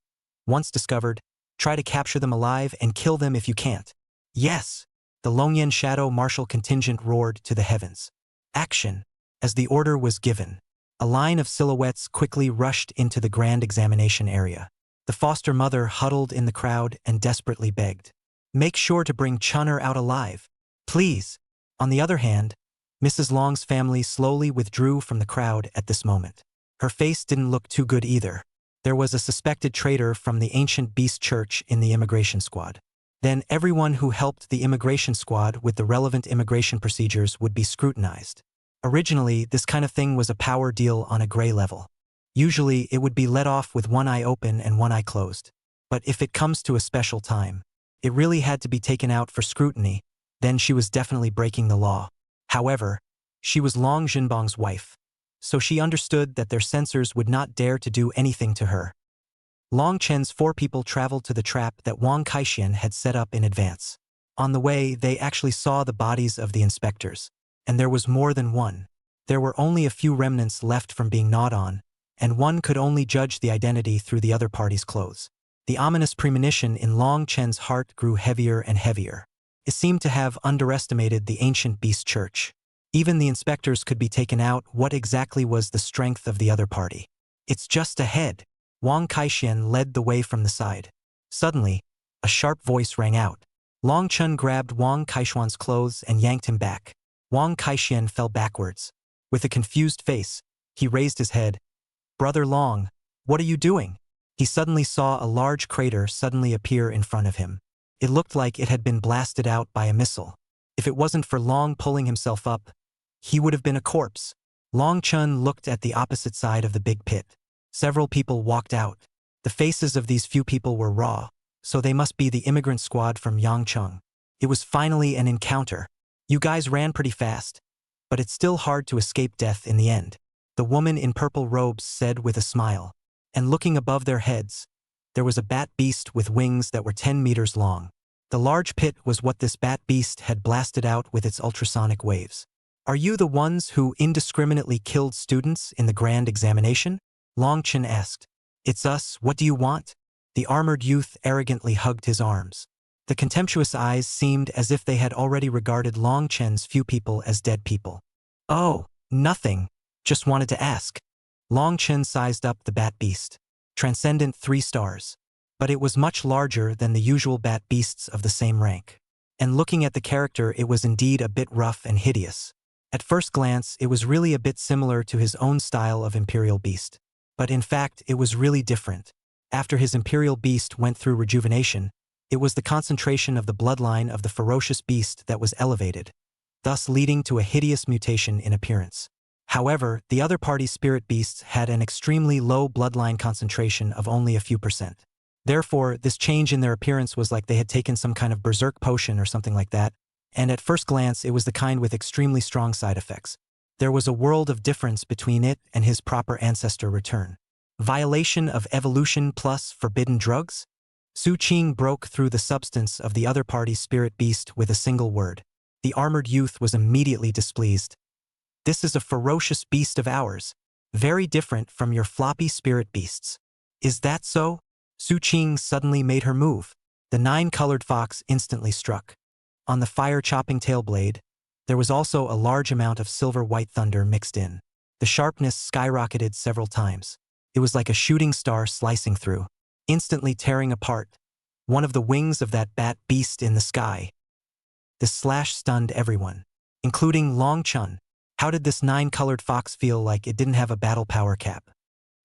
Once discovered, try to capture them alive and kill them if you can't." "Yes!" The Longyan Shadow Martial Contingent roared to the heavens. Action! As the order was given, a line of silhouettes quickly rushed into the Grand Examination area. The foster mother huddled in the crowd and desperately begged, "Make sure to bring Chunner out alive, please." On the other hand, Mrs. Long's family slowly withdrew from the crowd at this moment. Her face didn't look too good either. There was a suspected traitor from the Ancient Beast Church in the immigration squad. Then everyone who helped the immigration squad with the relevant immigration procedures would be scrutinized. Originally, this kind of thing was a power deal on a gray level. Usually, it would be let off with one eye open and one eye closed. But if it comes to a special time, it really had to be taken out for scrutiny, then she was definitely breaking the law. However, she was Long Jinbong's wife, so she understood that their censors would not dare to do anything to her. Long Chen's 4 people traveled to the trap that Wang Kaixian had set up in advance. On the way, they actually saw the bodies of the inspectors, and there was more than one. There were only a few remnants left from being gnawed on, and one could only judge the identity through the other party's clothes. The ominous premonition in Long Chen's heart grew heavier and heavier. It seemed to have underestimated the Ancient Beast Church. Even the inspectors could be taken out. What exactly was the strength of the other party? "It's just ahead." Wang Kaixian led the way from the side. Suddenly, a sharp voice rang out. Long Chen grabbed Wang Kaixian's clothes and yanked him back. Wang Kaixian fell backwards. With a confused face, he raised his head. "Brother Long, what are you doing?" He suddenly saw a large crater suddenly appear in front of him. It looked like it had been blasted out by a missile. If it wasn't for Long pulling himself up, he would have been a corpse. Long Chen looked at the opposite side of the big pit. Several people walked out. The faces of these few people were raw, so they must be the immigrant squad from Yangcheng. It was finally an encounter. "You guys ran pretty fast, but it's still hard to escape death in the end," the woman in purple robes said with a smile. And looking above their heads, there was a bat beast with wings that were 10 meters long. The large pit was what this bat beast had blasted out with its ultrasonic waves. "Are you the ones who indiscriminately killed students in the Grand Examination?" Long Chen asked. "It's us. What do you want?" The armored youth arrogantly hugged his arms. The contemptuous eyes seemed as if they had already regarded Long Chen's few people as dead people. "Oh, nothing. Just wanted to ask." Long Chen sized up the bat beast. Transcendent 3 stars. But it was much larger than the usual bat beasts of the same rank. And looking at the character, it was indeed a bit rough and hideous. At first glance, it was really a bit similar to his own style of Imperial Beast. But in fact, it was really different. After his Imperial Beast went through rejuvenation, it was the concentration of the bloodline of the Ferocious Beast that was elevated, thus leading to a hideous mutation in appearance. However, the other party's spirit beasts had an extremely low bloodline concentration of only a few percent. Therefore, this change in their appearance was like they had taken some kind of berserk potion or something like that, and at first glance it was the kind with extremely strong side effects. There was a world of difference between it and his proper ancestor return. Violation of evolution plus forbidden drugs? Su Qing broke through the substance of the other party's spirit beast with a single word. The armored youth was immediately displeased. "This is a ferocious beast of ours, very different from your floppy spirit beasts." "Is that so?" Su Qing suddenly made her move. The 9-colored fox instantly struck. On the fire-chopping tail blade, there was also a large amount of silver-white thunder mixed in. The sharpness skyrocketed several times. It was like a shooting star slicing through, instantly tearing apart one of the wings of that bat beast in the sky. The slash stunned everyone, including Long Chen. How did this 9-colored fox feel like it didn't have a battle power cap?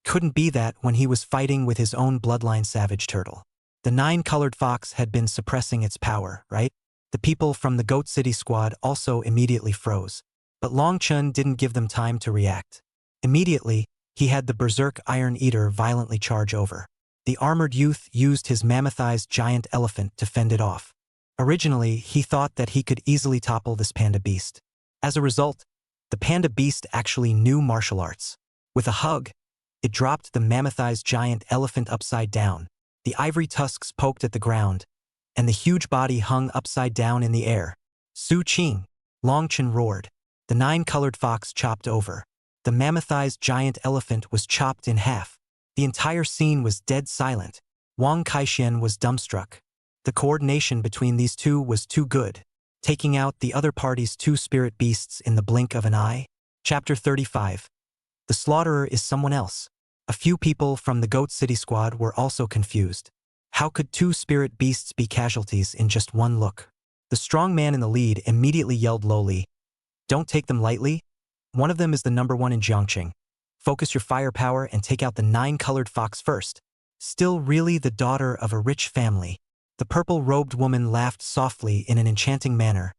Couldn't be that when he was fighting with his own bloodline savage turtle. The 9-colored fox had been suppressing its power, right? The people from the Goat City squad also immediately froze. But Long Chun didn't give them time to react. Immediately, he had the Berserk Iron Eater violently charge over. The armored youth used his mammothized giant elephant to fend it off. Originally, he thought that he could easily topple this panda beast. As a result, the panda beast actually knew martial arts. With a hug, it dropped the mammothized giant elephant upside down. The ivory tusks poked at the ground, and the huge body hung upside down in the air. Su Qing, Long Chun roared. The 9-colored fox chopped over. The mammothized giant elephant was chopped in half. The entire scene was dead silent. Wang Kaixian was dumbstruck. The coordination between these two was too good, taking out the other party's 2 spirit beasts in the blink of an eye. Chapter 35. The slaughterer is someone else. A few people from the Goat City squad were also confused. How could 2 spirit beasts be casualties in just one look? The strong man in the lead immediately yelled lowly, "Don't take them lightly. One of them is the #1 in Jiangqing. Focus your firepower and take out the 9-colored fox first. Still really the daughter of a rich family." The purple-robed woman laughed softly in an enchanting manner.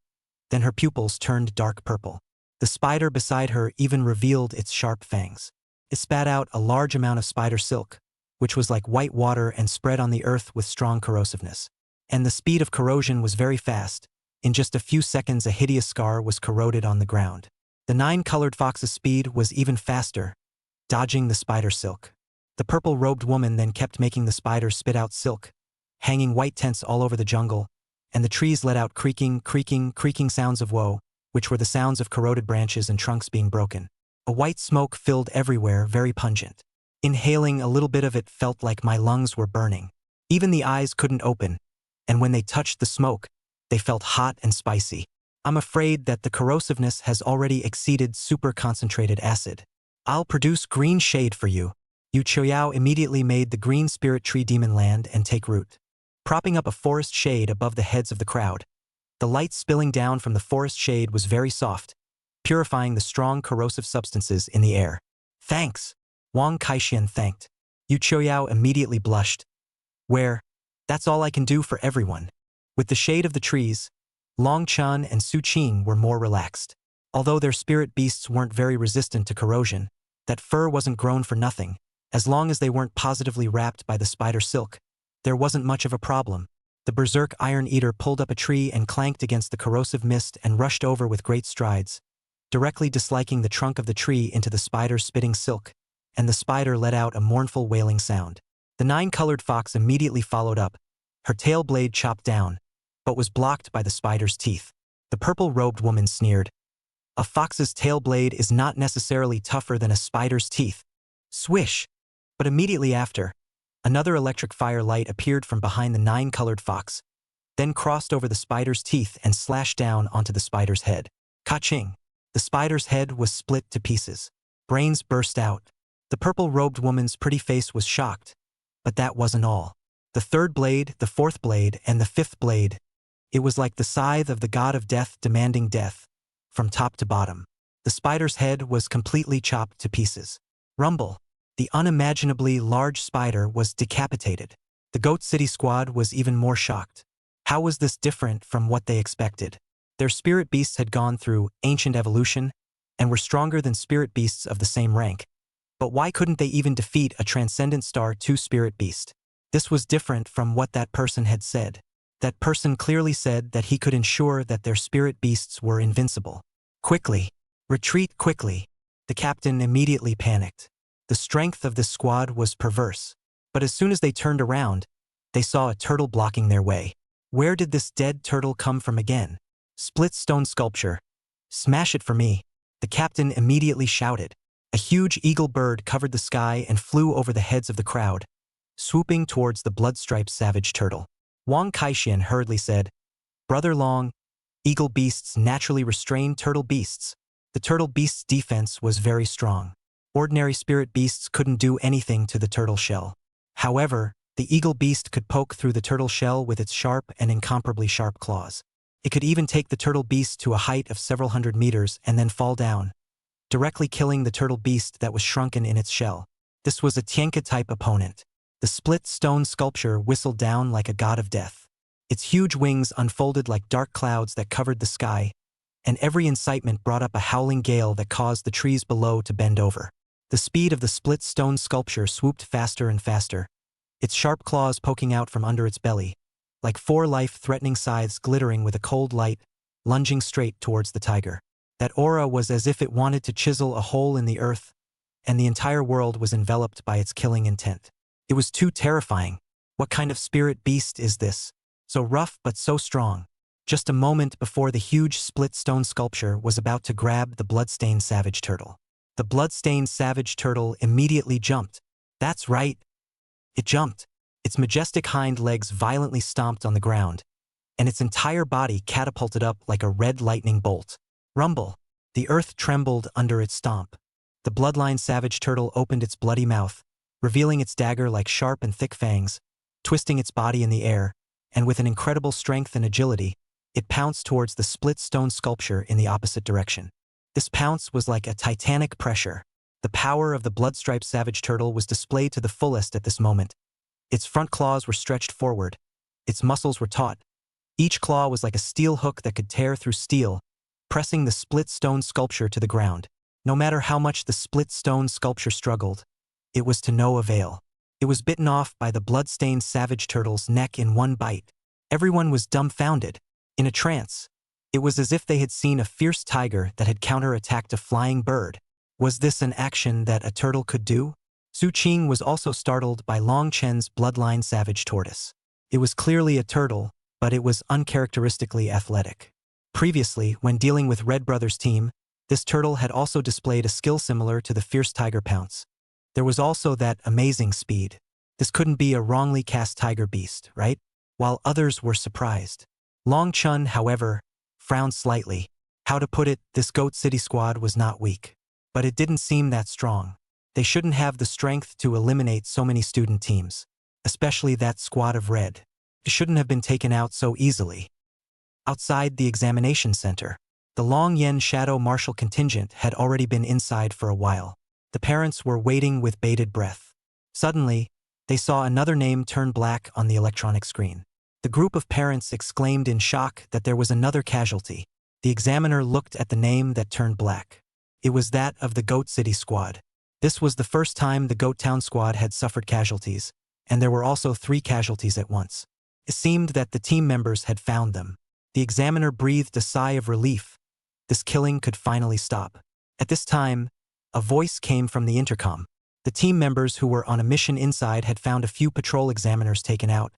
Then her pupils turned dark purple. The spider beside her even revealed its sharp fangs. It spat out a large amount of spider silk, which was like white water and spread on the earth with strong corrosiveness. And the speed of corrosion was very fast. In just a few seconds, a hideous scar was corroded on the ground. The 9-colored fox's speed was even faster, dodging the spider silk. The purple-robed woman then kept making the spider spit out silk, hanging white tents all over the jungle, and the trees let out creaking sounds of woe, which were the sounds of corroded branches and trunks being broken. A white smoke filled everywhere, very pungent. Inhaling a little bit of it felt like my lungs were burning. Even the eyes couldn't open, and when they touched the smoke, they felt hot and spicy. I'm afraid that the corrosiveness has already exceeded super concentrated acid. I'll produce green shade for you. Yu Qiuyao immediately made the green spirit tree demon land and take root, propping up a forest shade above the heads of the crowd. The light spilling down from the forest shade was very soft, purifying the strong corrosive substances in the air. Thanks, Wang Kaixian thanked. Yu Qiuyao immediately blushed. That's all I can do for everyone. With the shade of the trees, Long Chun and Su Qing were more relaxed. Although their spirit beasts weren't very resistant to corrosion, that fur wasn't grown for nothing. As long as they weren't positively wrapped by the spider silk, there wasn't much of a problem. The Berserk Iron Eater pulled up a tree and clanked against the corrosive mist and rushed over with great strides, directly disliking the trunk of the tree into the spider's spitting silk, and the spider let out a mournful wailing sound. The 9-colored fox immediately followed up, her tail blade chopped down, but was blocked by the spider's teeth. The purple-robed woman sneered, "A fox's tail blade is not necessarily tougher than a spider's teeth." Swish! But immediately after, another electric fire light appeared from behind the 9-colored fox, then crossed over the spider's teeth and slashed down onto the spider's head. Ka-ching! The spider's head was split to pieces. Brains burst out. The purple-robed woman's pretty face was shocked. But that wasn't all. The 3rd blade, the 4th blade, and the 5th blade. It was like the scythe of the god of death demanding death, from top to bottom. The spider's head was completely chopped to pieces. Rumble! The unimaginably large spider was decapitated. The Goat City squad was even more shocked. How was this different from what they expected? Their spirit beasts had gone through ancient evolution and were stronger than spirit beasts of the same rank. But why couldn't they even defeat a Transcendent Star 2 spirit beast? This was different from what that person had said. That person clearly said that he could ensure that their spirit beasts were invincible. Quickly! Retreat quickly! The captain immediately panicked. The strength of this squad was perverse. But as soon as they turned around, they saw a turtle blocking their way. Where did this dead turtle come from again? Split stone sculpture. Smash it for me! The captain immediately shouted. A huge eagle bird covered the sky and flew over the heads of the crowd, swooping towards the blood-striped savage turtle. Wang Kaixian hurriedly said, "Brother Long, eagle beasts naturally restrain turtle beasts." The turtle beast's defense was very strong. Ordinary spirit beasts couldn't do anything to the turtle shell. However, the eagle beast could poke through the turtle shell with its sharp and incomparably sharp claws. It could even take the turtle beast to a height of several hundred meters and then fall down, directly killing the turtle beast that was shrunken in its shell. This was a Tienka-type opponent. The split stone sculpture whistled down like a god of death. Its huge wings unfolded like dark clouds that covered the sky, and every incitement brought up a howling gale that caused the trees below to bend over. The speed of the split stone sculpture swooped faster and faster, its sharp claws poking out from under its belly, like four life-threatening scythes glittering with a cold light, lunging straight towards the tiger. That aura was as if it wanted to chisel a hole in the earth, and the entire world was enveloped by its killing intent. It was too terrifying. What kind of spirit beast is this? So rough but so strong. Just a moment before the huge split stone sculpture was about to grab the bloodstained savage turtle. The bloodstained savage turtle immediately jumped. That's right. It jumped. Its majestic hind legs violently stomped on the ground, and its entire body catapulted up like a red lightning bolt. Rumble. The earth trembled under its stomp. The bloodline savage turtle opened its bloody mouth, revealing its dagger like sharp and thick fangs, twisting its body in the air, and with an incredible strength and agility, it pounced towards the split stone sculpture in the opposite direction. This pounce was like a titanic pressure. The power of the blood-striped savage turtle was displayed to the fullest at this moment. Its front claws were stretched forward. Its muscles were taut. Each claw was like a steel hook that could tear through steel, pressing the split stone sculpture to the ground. No matter how much the split stone sculpture struggled, it was to no avail. It was bitten off by the blood-stained savage turtle's neck in one bite. Everyone was dumbfounded, in a trance. It was as if they had seen a fierce tiger that had counterattacked a flying bird. Was this an action that a turtle could do? Su Qing was also startled by Long Chen's bloodline savage tortoise. It was clearly a turtle, but it was uncharacteristically athletic. Previously, when dealing with Red Brothers' team, this turtle had also displayed a skill similar to the fierce tiger pounce. There was also that amazing speed. This couldn't be a wrongly cast tiger beast, right? While others were surprised. Long Chun, however, frowned slightly. How to put it, this Goat City squad was not weak. But it didn't seem that strong. They shouldn't have the strength to eliminate so many student teams. Especially that squad of red. It shouldn't have been taken out so easily. Outside the examination center, the Long Yen Shadow Martial contingent had already been inside for a while. The parents were waiting with bated breath. Suddenly, they saw another name turn black on the electronic screen. The group of parents exclaimed in shock that there was another casualty. The examiner looked at the name that turned black. It was that of the Goat City squad. This was the first time the Goat Town squad had suffered casualties, and there were also 3 casualties at once. It seemed that the team members had found them. The examiner breathed a sigh of relief. This killing could finally stop. At this time, a voice came from the intercom. The team members who were on a mission inside had found a few patrol examiners taken out,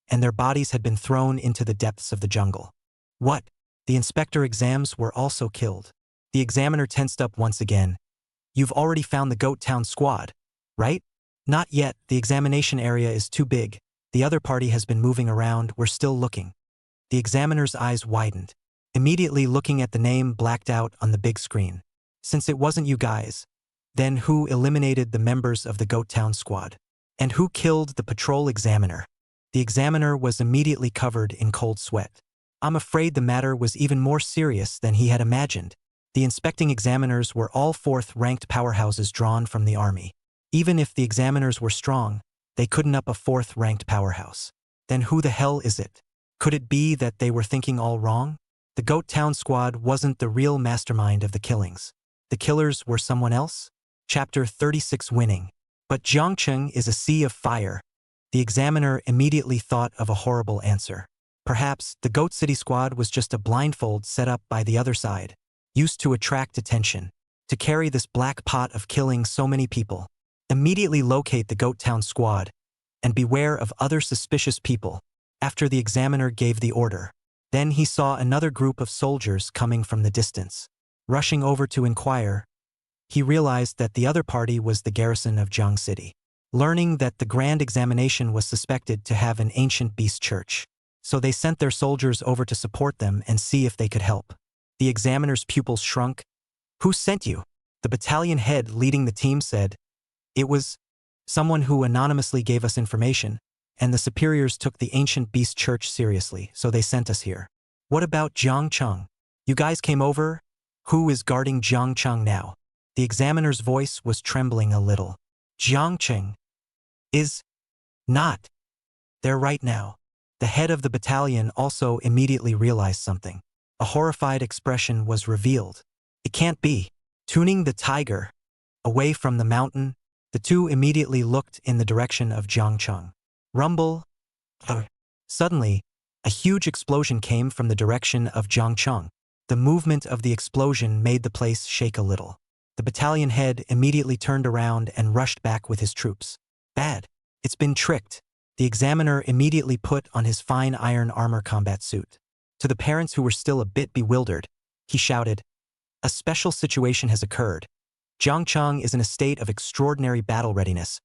and their bodies had been thrown into the depths of the jungle. What? The inspector exams were also killed. The examiner tensed up once again. You've already found the Goat Town squad, right? Not yet, the examination area is too big. The other party has been moving around, we're still looking. The examiner's eyes widened, immediately looking at the name blacked out on the big screen. Since it wasn't you guys, then who eliminated the members of the Goat Town squad? And who killed the patrol examiner? The examiner was immediately covered in cold sweat. I'm afraid the matter was even more serious than he had imagined. The inspecting examiners were all 4th-ranked powerhouses drawn from the army. Even if the examiners were strong, they couldn't up a 4th-ranked powerhouse. Then who the hell is it? Could it be that they were thinking all wrong? The Goat Town squad wasn't the real mastermind of the killings. The killers were someone else? Chapter 36 Winning. But Jiangcheng is a sea of fire. The examiner immediately thought of a horrible answer. Perhaps the Goat City squad was just a blindfold set up by the other side, used to attract attention, to carry this black pot of killing so many people. Immediately locate the Goat Town squad, and beware of other suspicious people. After the examiner gave the order, then he saw another group of soldiers coming from the distance. Rushing over to inquire, he realized that the other party was the garrison of Jiang City. Learning that the grand examination was suspected to have an ancient beast church, so they sent their soldiers over to support them and see if they could help. The examiner's pupils shrunk. Who sent you? The battalion head leading the team said. It was someone who anonymously gave us information, and the superiors took the ancient beast church seriously, so they sent us here. What about Jiangcheng? You guys came over? Who is guarding Jiangcheng now? The examiner's voice was trembling a little. Jiangqing is not there right now. The head of the battalion also immediately realized something. A horrified expression was revealed. It can't be. Tuning the tiger away from the mountain, the two immediately looked in the direction of Jiangcheng. Rumble. Suddenly, a huge explosion came from the direction of Jiangcheng. The movement of the explosion made the place shake a little. The battalion head immediately turned around and rushed back with his troops. Bad. It's been tricked. The examiner immediately put on his fine iron armor combat suit. To the parents who were still a bit bewildered, he shouted, "A special situation has occurred. Jiangcheng is in a state of extraordinary battle readiness.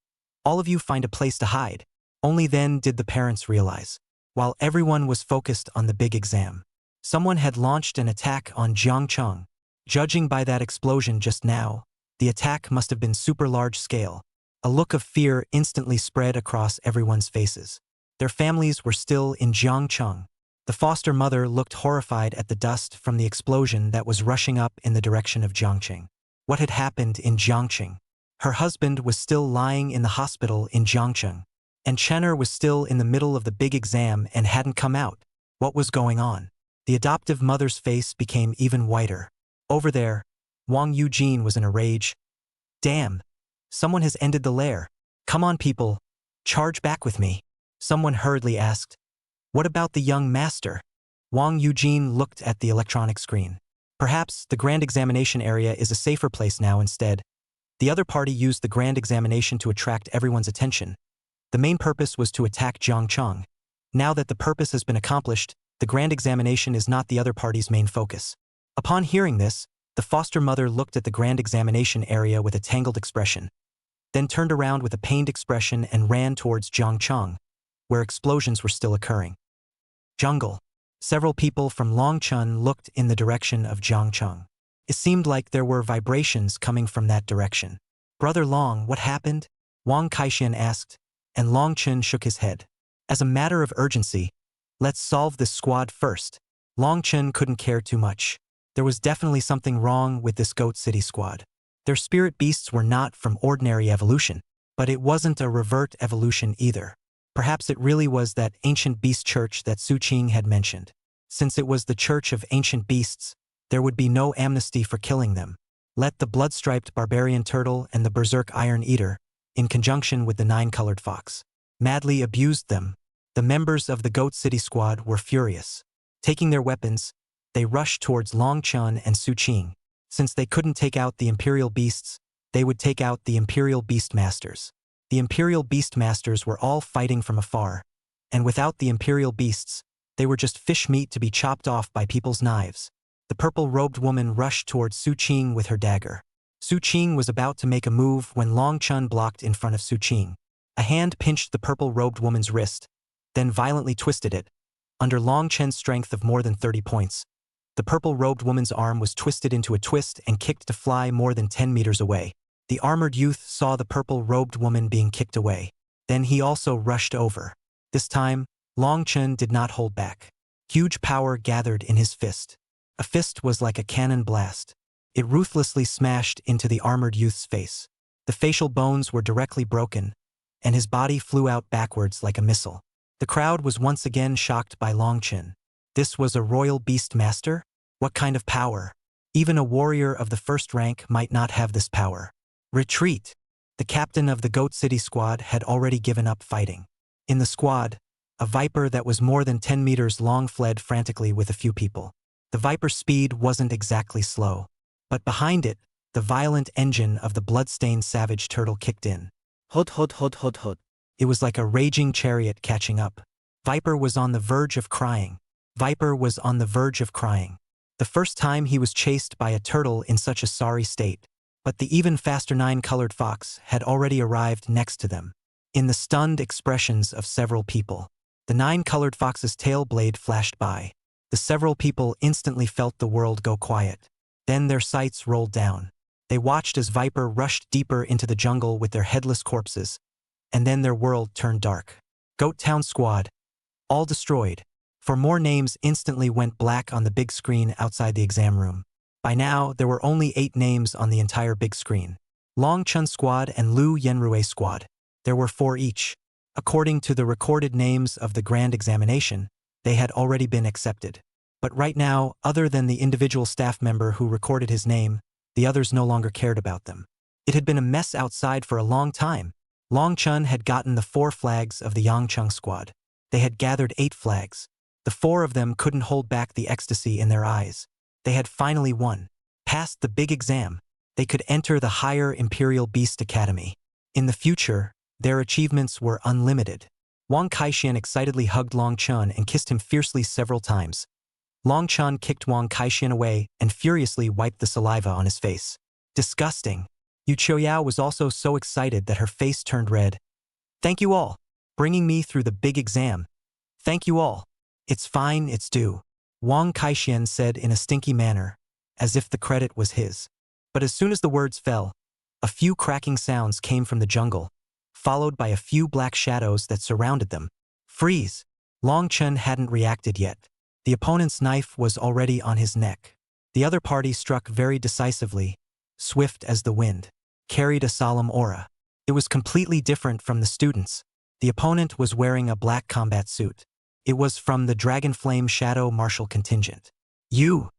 All of you find a place to hide." Only then did the parents realize. While everyone was focused on the big exam, someone had launched an attack on Jiangcheng. Judging by that explosion just now, the attack must have been super large scale. A look of fear instantly spread across everyone's faces. Their families were still in Jiangcheng. The foster mother looked horrified at the dust from the explosion that was rushing up in the direction of Jiangcheng. What had happened in Jiangcheng? Her husband was still lying in the hospital in Jiangcheng, and Chenner was still in the middle of the big exam and hadn't come out. What was going on? The adoptive mother's face became even whiter. Over there, Wang Eugene was in a rage. Damn! Someone has ended the lair. Come on, people. Charge back with me. Someone hurriedly asked. What about the young master? Wang Eugene looked at the electronic screen. Perhaps the grand examination area is a safer place now instead. The other party used the grand examination to attract everyone's attention. The main purpose was to attack Jiangcheng. Now that the purpose has been accomplished, the grand examination is not the other party's main focus. Upon hearing this, the foster mother looked at the grand examination area with a tangled expression, then turned around with a pained expression and ran towards Jiangcheng, where explosions were still occurring. Jungle. Several people from Longchun looked in the direction of Jiangcheng. It seemed like there were vibrations coming from that direction. Brother Long, what happened? Wang Kaixian asked, and Longchun shook his head. As a matter of urgency, let's solve this squad first. Longchun couldn't care too much. There was definitely something wrong with this Goat City squad. Their spirit beasts were not from ordinary evolution, but it wasn't a revert evolution either. Perhaps it really was that ancient beast church that Su Qing had mentioned. Since it was the church of ancient beasts, there would be no amnesty for killing them. Let the blood-striped barbarian turtle and the berserk iron eater, in conjunction with the nine-colored fox, madly abused them. The members of the Goat City squad were furious. Taking their weapons, they rushed towards Longchun and Su Qing. Since they couldn't take out the Imperial Beasts, they would take out the Imperial Beastmasters. The Imperial Beastmasters were all fighting from afar, and without the Imperial Beasts, they were just fish meat to be chopped off by people's knives. The purple-robed woman rushed towards Su Qing with her dagger. Su Qing was about to make a move when Longchun blocked in front of Su Qing. A hand pinched the purple-robed woman's wrist, then violently twisted it. Under Longchun's strength of more than 30 points, the purple-robed woman's arm was twisted into a twist and kicked to fly more than 10 meters away. The armored youth saw the purple-robed woman being kicked away. Then he also rushed over. This time, Longchun did not hold back. Huge power gathered in his fist. A fist was like a cannon blast. It ruthlessly smashed into the armored youth's face. The facial bones were directly broken, and his body flew out backwards like a missile. The crowd was once again shocked by Longchun. This was a royal beast master? What kind of power? Even a warrior of the first rank might not have this power. Retreat! The captain of the Goat City squad had already given up fighting. In the squad, a viper that was more than 10 meters long fled frantically with a few people. The viper's speed wasn't exactly slow, but behind it, the violent engine of the blood-stained savage turtle kicked in. Hot hot hot hot hot. It was like a raging chariot catching up. Viper was on the verge of crying. Viper was on the verge of crying. The first time he was chased by a turtle in such a sorry state. But the even faster nine-colored fox had already arrived next to them. In the stunned expressions of several people, the nine-colored fox's tail blade flashed by. The several people instantly felt the world go quiet. Then their sights rolled down. They watched as Viper rushed deeper into the jungle with their headless corpses, and then their world turned dark. Goat Town Squad. All destroyed. For more names instantly went black on the big screen outside the exam room. By now, there were only 8 names on the entire big screen. Long Chun Squad and Lu Yenrui Squad. There were 4 each. According to the recorded names of the grand examination, they had already been accepted. But right now, other than the individual staff member who recorded his name, the others no longer cared about them. It had been a mess outside for a long time. Long Chun had gotten the 4 flags of the Yangcheng Squad. They had gathered 8 flags. The 4 of them couldn't hold back the ecstasy in their eyes. They had finally won. Passed the big exam. They could enter the higher Imperial Beast Academy. In the future, their achievements were unlimited. Wang Kaixian excitedly hugged Long Chun and kissed him fiercely several times. Long Chun kicked Wang Kaixian away and furiously wiped the saliva on his face. Disgusting. Yu Qiuyao was also so excited that her face turned red. Thank you all. Bringing me through the big exam. Thank you all. It's fine, it's due. Wang Kaixian said in a stinky manner, as if the credit was his. But as soon as the words fell, a few cracking sounds came from the jungle, followed by a few black shadows that surrounded them. Freeze! Long Chun hadn't reacted yet. The opponent's knife was already on his neck. The other party struck very decisively, swift as the wind, carried a solemn aura. It was completely different from the students. The opponent was wearing a black combat suit. It was from the Dragon Flame Shadow Martial Contingent. You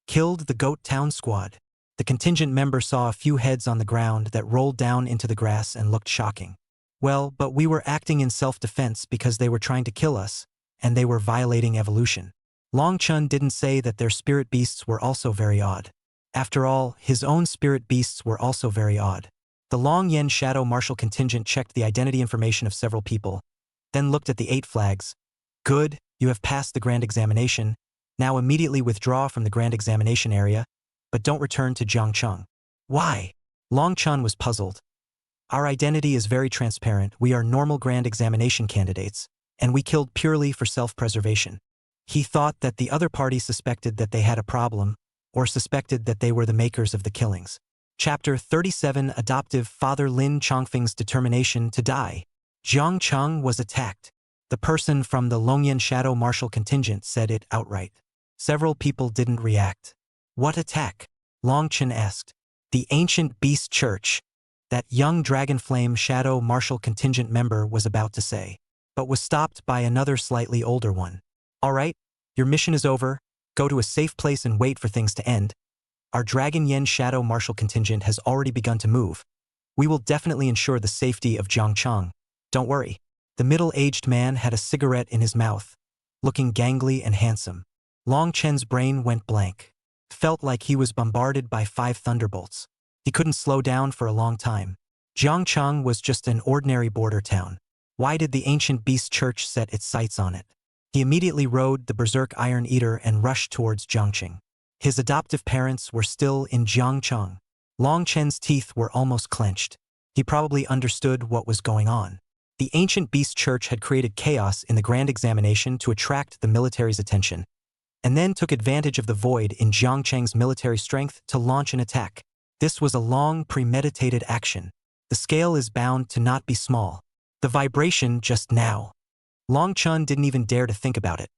killed the Goat Town Squad. The contingent member saw a few heads on the ground that rolled down into the grass and looked shocking. Well, but we were acting in self-defense because they were trying to kill us, and they were violating evolution. Long Chun didn't say that their spirit beasts were also very odd. After all, his own spirit beasts were also very odd. The Long Yen Shadow Martial Contingent checked the identity information of several people, then looked at the 8 flags. Good, you have passed the grand examination. Now immediately withdraw from the grand examination area, but don't return to Jiangcheng. Why? Long Chun was puzzled. Our identity is very transparent. We are normal grand examination candidates, and we killed purely for self-preservation. He thought that the other party suspected that they had a problem, or suspected that they were the makers of the killings. Chapter 37 Adoptive Father Lin Chongfeng's Determination to Die. Jiangcheng was attacked. The person from the Longyan Shadow Martial Contingent said it outright. Several people didn't react. What attack? Long Chun asked. The Ancient Beast Church. That young Dragonflame Shadow Martial Contingent member was about to say, but was stopped by another slightly older one. All right, your mission is over. Go to a safe place and wait for things to end. Our Dragon Yen Shadow Martial Contingent has already begun to move. We will definitely ensure the safety of Jiangcheng. Don't worry. The middle-aged man had a cigarette in his mouth, looking gangly and handsome. Long Chen's brain went blank. Felt like he was bombarded by 5 thunderbolts. He couldn't slow down for a long time. Jiangcheng was just an ordinary border town. Why did the Ancient Beast Church set its sights on it? He immediately rode the Berserk Iron Eater and rushed towards Jiangcheng. His adoptive parents were still in Jiangcheng. Long Chen's teeth were almost clenched. He probably understood what was going on. The Ancient Beast Church had created chaos in the grand examination to attract the military's attention, and then took advantage of the void in Jiangcheng's military strength to launch an attack. This was a long, premeditated action. The scale is bound to not be small. The vibration just now. Long Chun didn't even dare to think about it.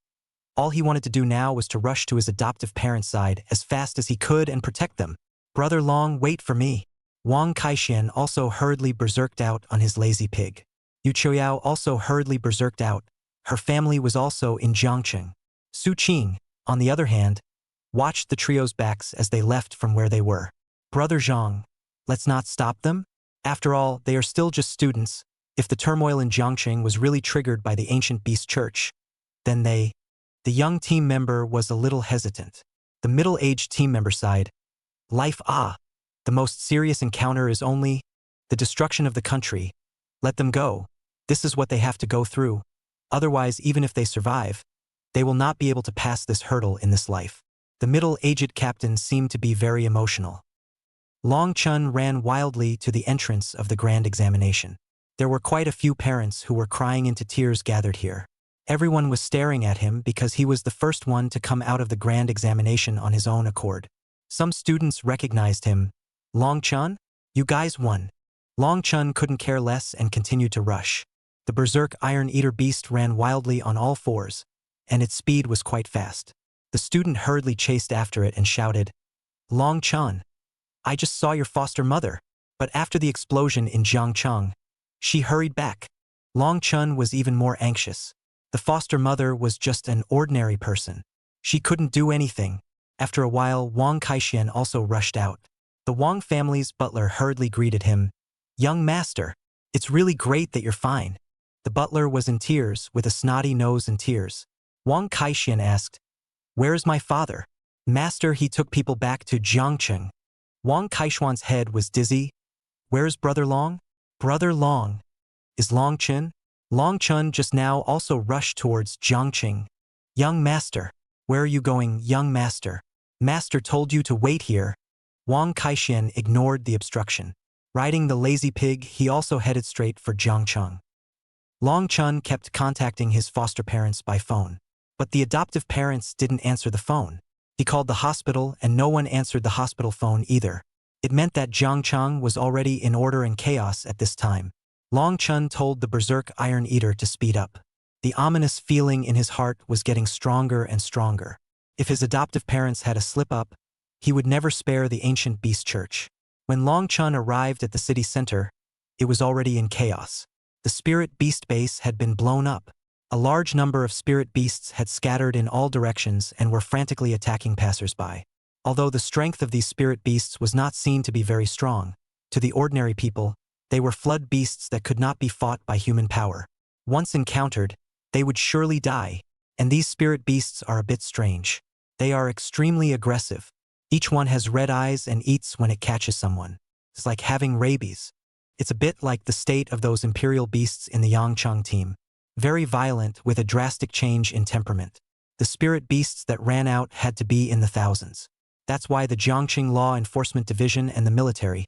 All he wanted to do now was to rush to his adoptive parents' side as fast as he could and protect them. Brother Long, wait for me. Wang Kaixian also hurriedly berserked out on his lazy pig. Yu Qiuyao also hurriedly berserked out. Her family was also in Jiangcheng. Su Qing, on the other hand, watched the trio's backs as they left from where they were. Brother Zhang, let's not stop them? After all, they are still just students. If the turmoil in Jiangcheng was really triggered by the Ancient Beast Church, then the young team member was a little hesitant. The middle-aged team member sighed. The most serious encounter is only the destruction of the country. Let them go. This is what they have to go through. Otherwise, even if they survive, they will not be able to pass this hurdle in this life. The middle-aged captain seemed to be very emotional. Long Chun ran wildly to the entrance of the grand examination. There were quite a few parents who were crying into tears gathered here. Everyone was staring at him because he was the first one to come out of the grand examination on his own accord. Some students recognized him. Long Chun? You guys won. Long Chun couldn't care less and continued to rush. The Berserk Iron Eater beast ran wildly on all fours, and its speed was quite fast. The student hurriedly chased after it and shouted, Long Chun, I just saw your foster mother. But after the explosion in Jiangcheng, she hurried back. Long Chun was even more anxious. The foster mother was just an ordinary person. She couldn't do anything. After a while, Wang Kaixian also rushed out. The Wang family's butler hurriedly greeted him. Young master, it's really great that you're fine. The butler was in tears, with a snotty nose and tears. Wang Kaixian asked, Where's my father? Master, he took people back to Jiangcheng. Wang Kaishuan's head was dizzy. Where's Brother Long? Brother Long. Is Long Chun? Long Chun just now also rushed towards Jiangcheng. Young master. Where are you going, young master? Master told you to wait here. Wang Kaixian ignored the obstruction. Riding the lazy pig, he also headed straight for Jiangcheng. Long Chun kept contacting his foster parents by phone. But the adoptive parents didn't answer the phone. He called the hospital and no one answered the hospital phone either. It meant that Jiangcheng was already in order and chaos at this time. Long Chun told the berserk Iron Eater to speed up. The ominous feeling in his heart was getting stronger and stronger. If his adoptive parents had a slip-up, he would never spare the ancient beast church. When Long Chun arrived at the city center, it was already in chaos. The spirit beast base had been blown up. A large number of spirit beasts had scattered in all directions and were frantically attacking passers-by. Although the strength of these spirit beasts was not seen to be very strong, to the ordinary people, they were flood beasts that could not be fought by human power. Once encountered, they would surely die, and these spirit beasts are a bit strange. They are extremely aggressive. Each one has red eyes and eats when it catches someone. It's like having rabies. It's a bit like the state of those imperial beasts in the Yangcheng team. Very violent with a drastic change in temperament. The spirit beasts that ran out had to be in the thousands. That's why the Jiangxing Law Enforcement Division and the military,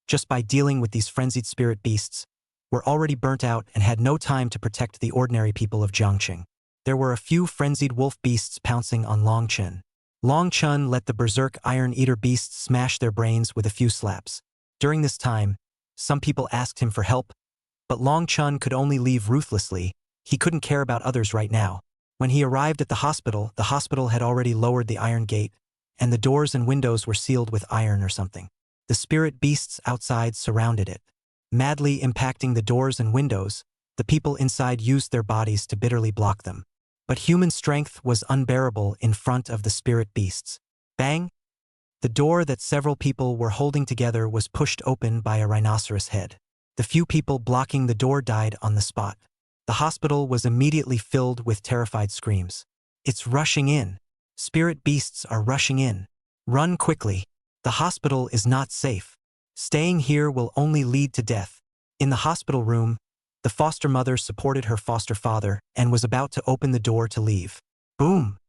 just by dealing with these frenzied spirit beasts, were already burnt out and had no time to protect the ordinary people of Jiangxing. There were a few frenzied wolf beasts pouncing on Long Chun. Long Chun let the berserk Iron Eater beasts smash their brains with a few slaps. During this time, some people asked him for help, but Long Chun could only leave ruthlessly. He couldn't care about others right now. When he arrived at the hospital had already lowered the iron gate, and the doors and windows were sealed with iron or something. The spirit beasts outside surrounded it. Madly impacting the doors and windows, the people inside used their bodies to bitterly block them. But human strength was unbearable in front of the spirit beasts. Bang! The door that several people were holding together was pushed open by a rhinoceros head. The few people blocking the door died on the spot. The hospital was immediately filled with terrified screams. It's rushing in. Spirit beasts are rushing in. Run quickly. The hospital is not safe. Staying here will only lead to death. In the hospital room, the foster mother supported her foster father and was about to open the door to leave. Boom!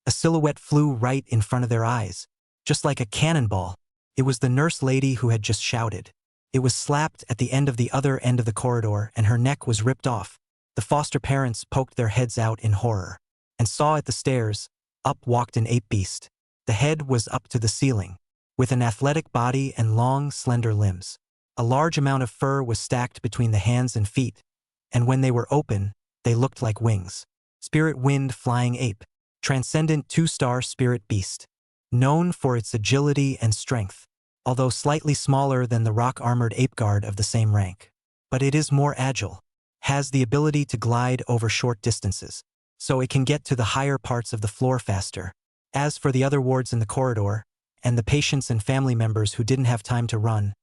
A silhouette flew right in front of their eyes, just like a cannonball. It was the nurse lady who had just shouted. It was slapped at the other end of the corridor and her neck was ripped off. The foster parents poked their heads out in horror and saw at the stairs, up walked an ape beast. The head was up to the ceiling, with an athletic body and long, slender limbs. A large amount of fur was stacked between the hands and feet, and when they were open, they looked like wings. Spirit Wind Flying Ape, transcendent 2-star spirit beast, known for its agility and strength, although slightly smaller than the rock-armored ape guard of the same rank. But it is more agile, has the ability to glide over short distances, so it can get to the higher parts of the floor faster. As for the other wards in the corridor, and the patients and family members who didn't have time to run,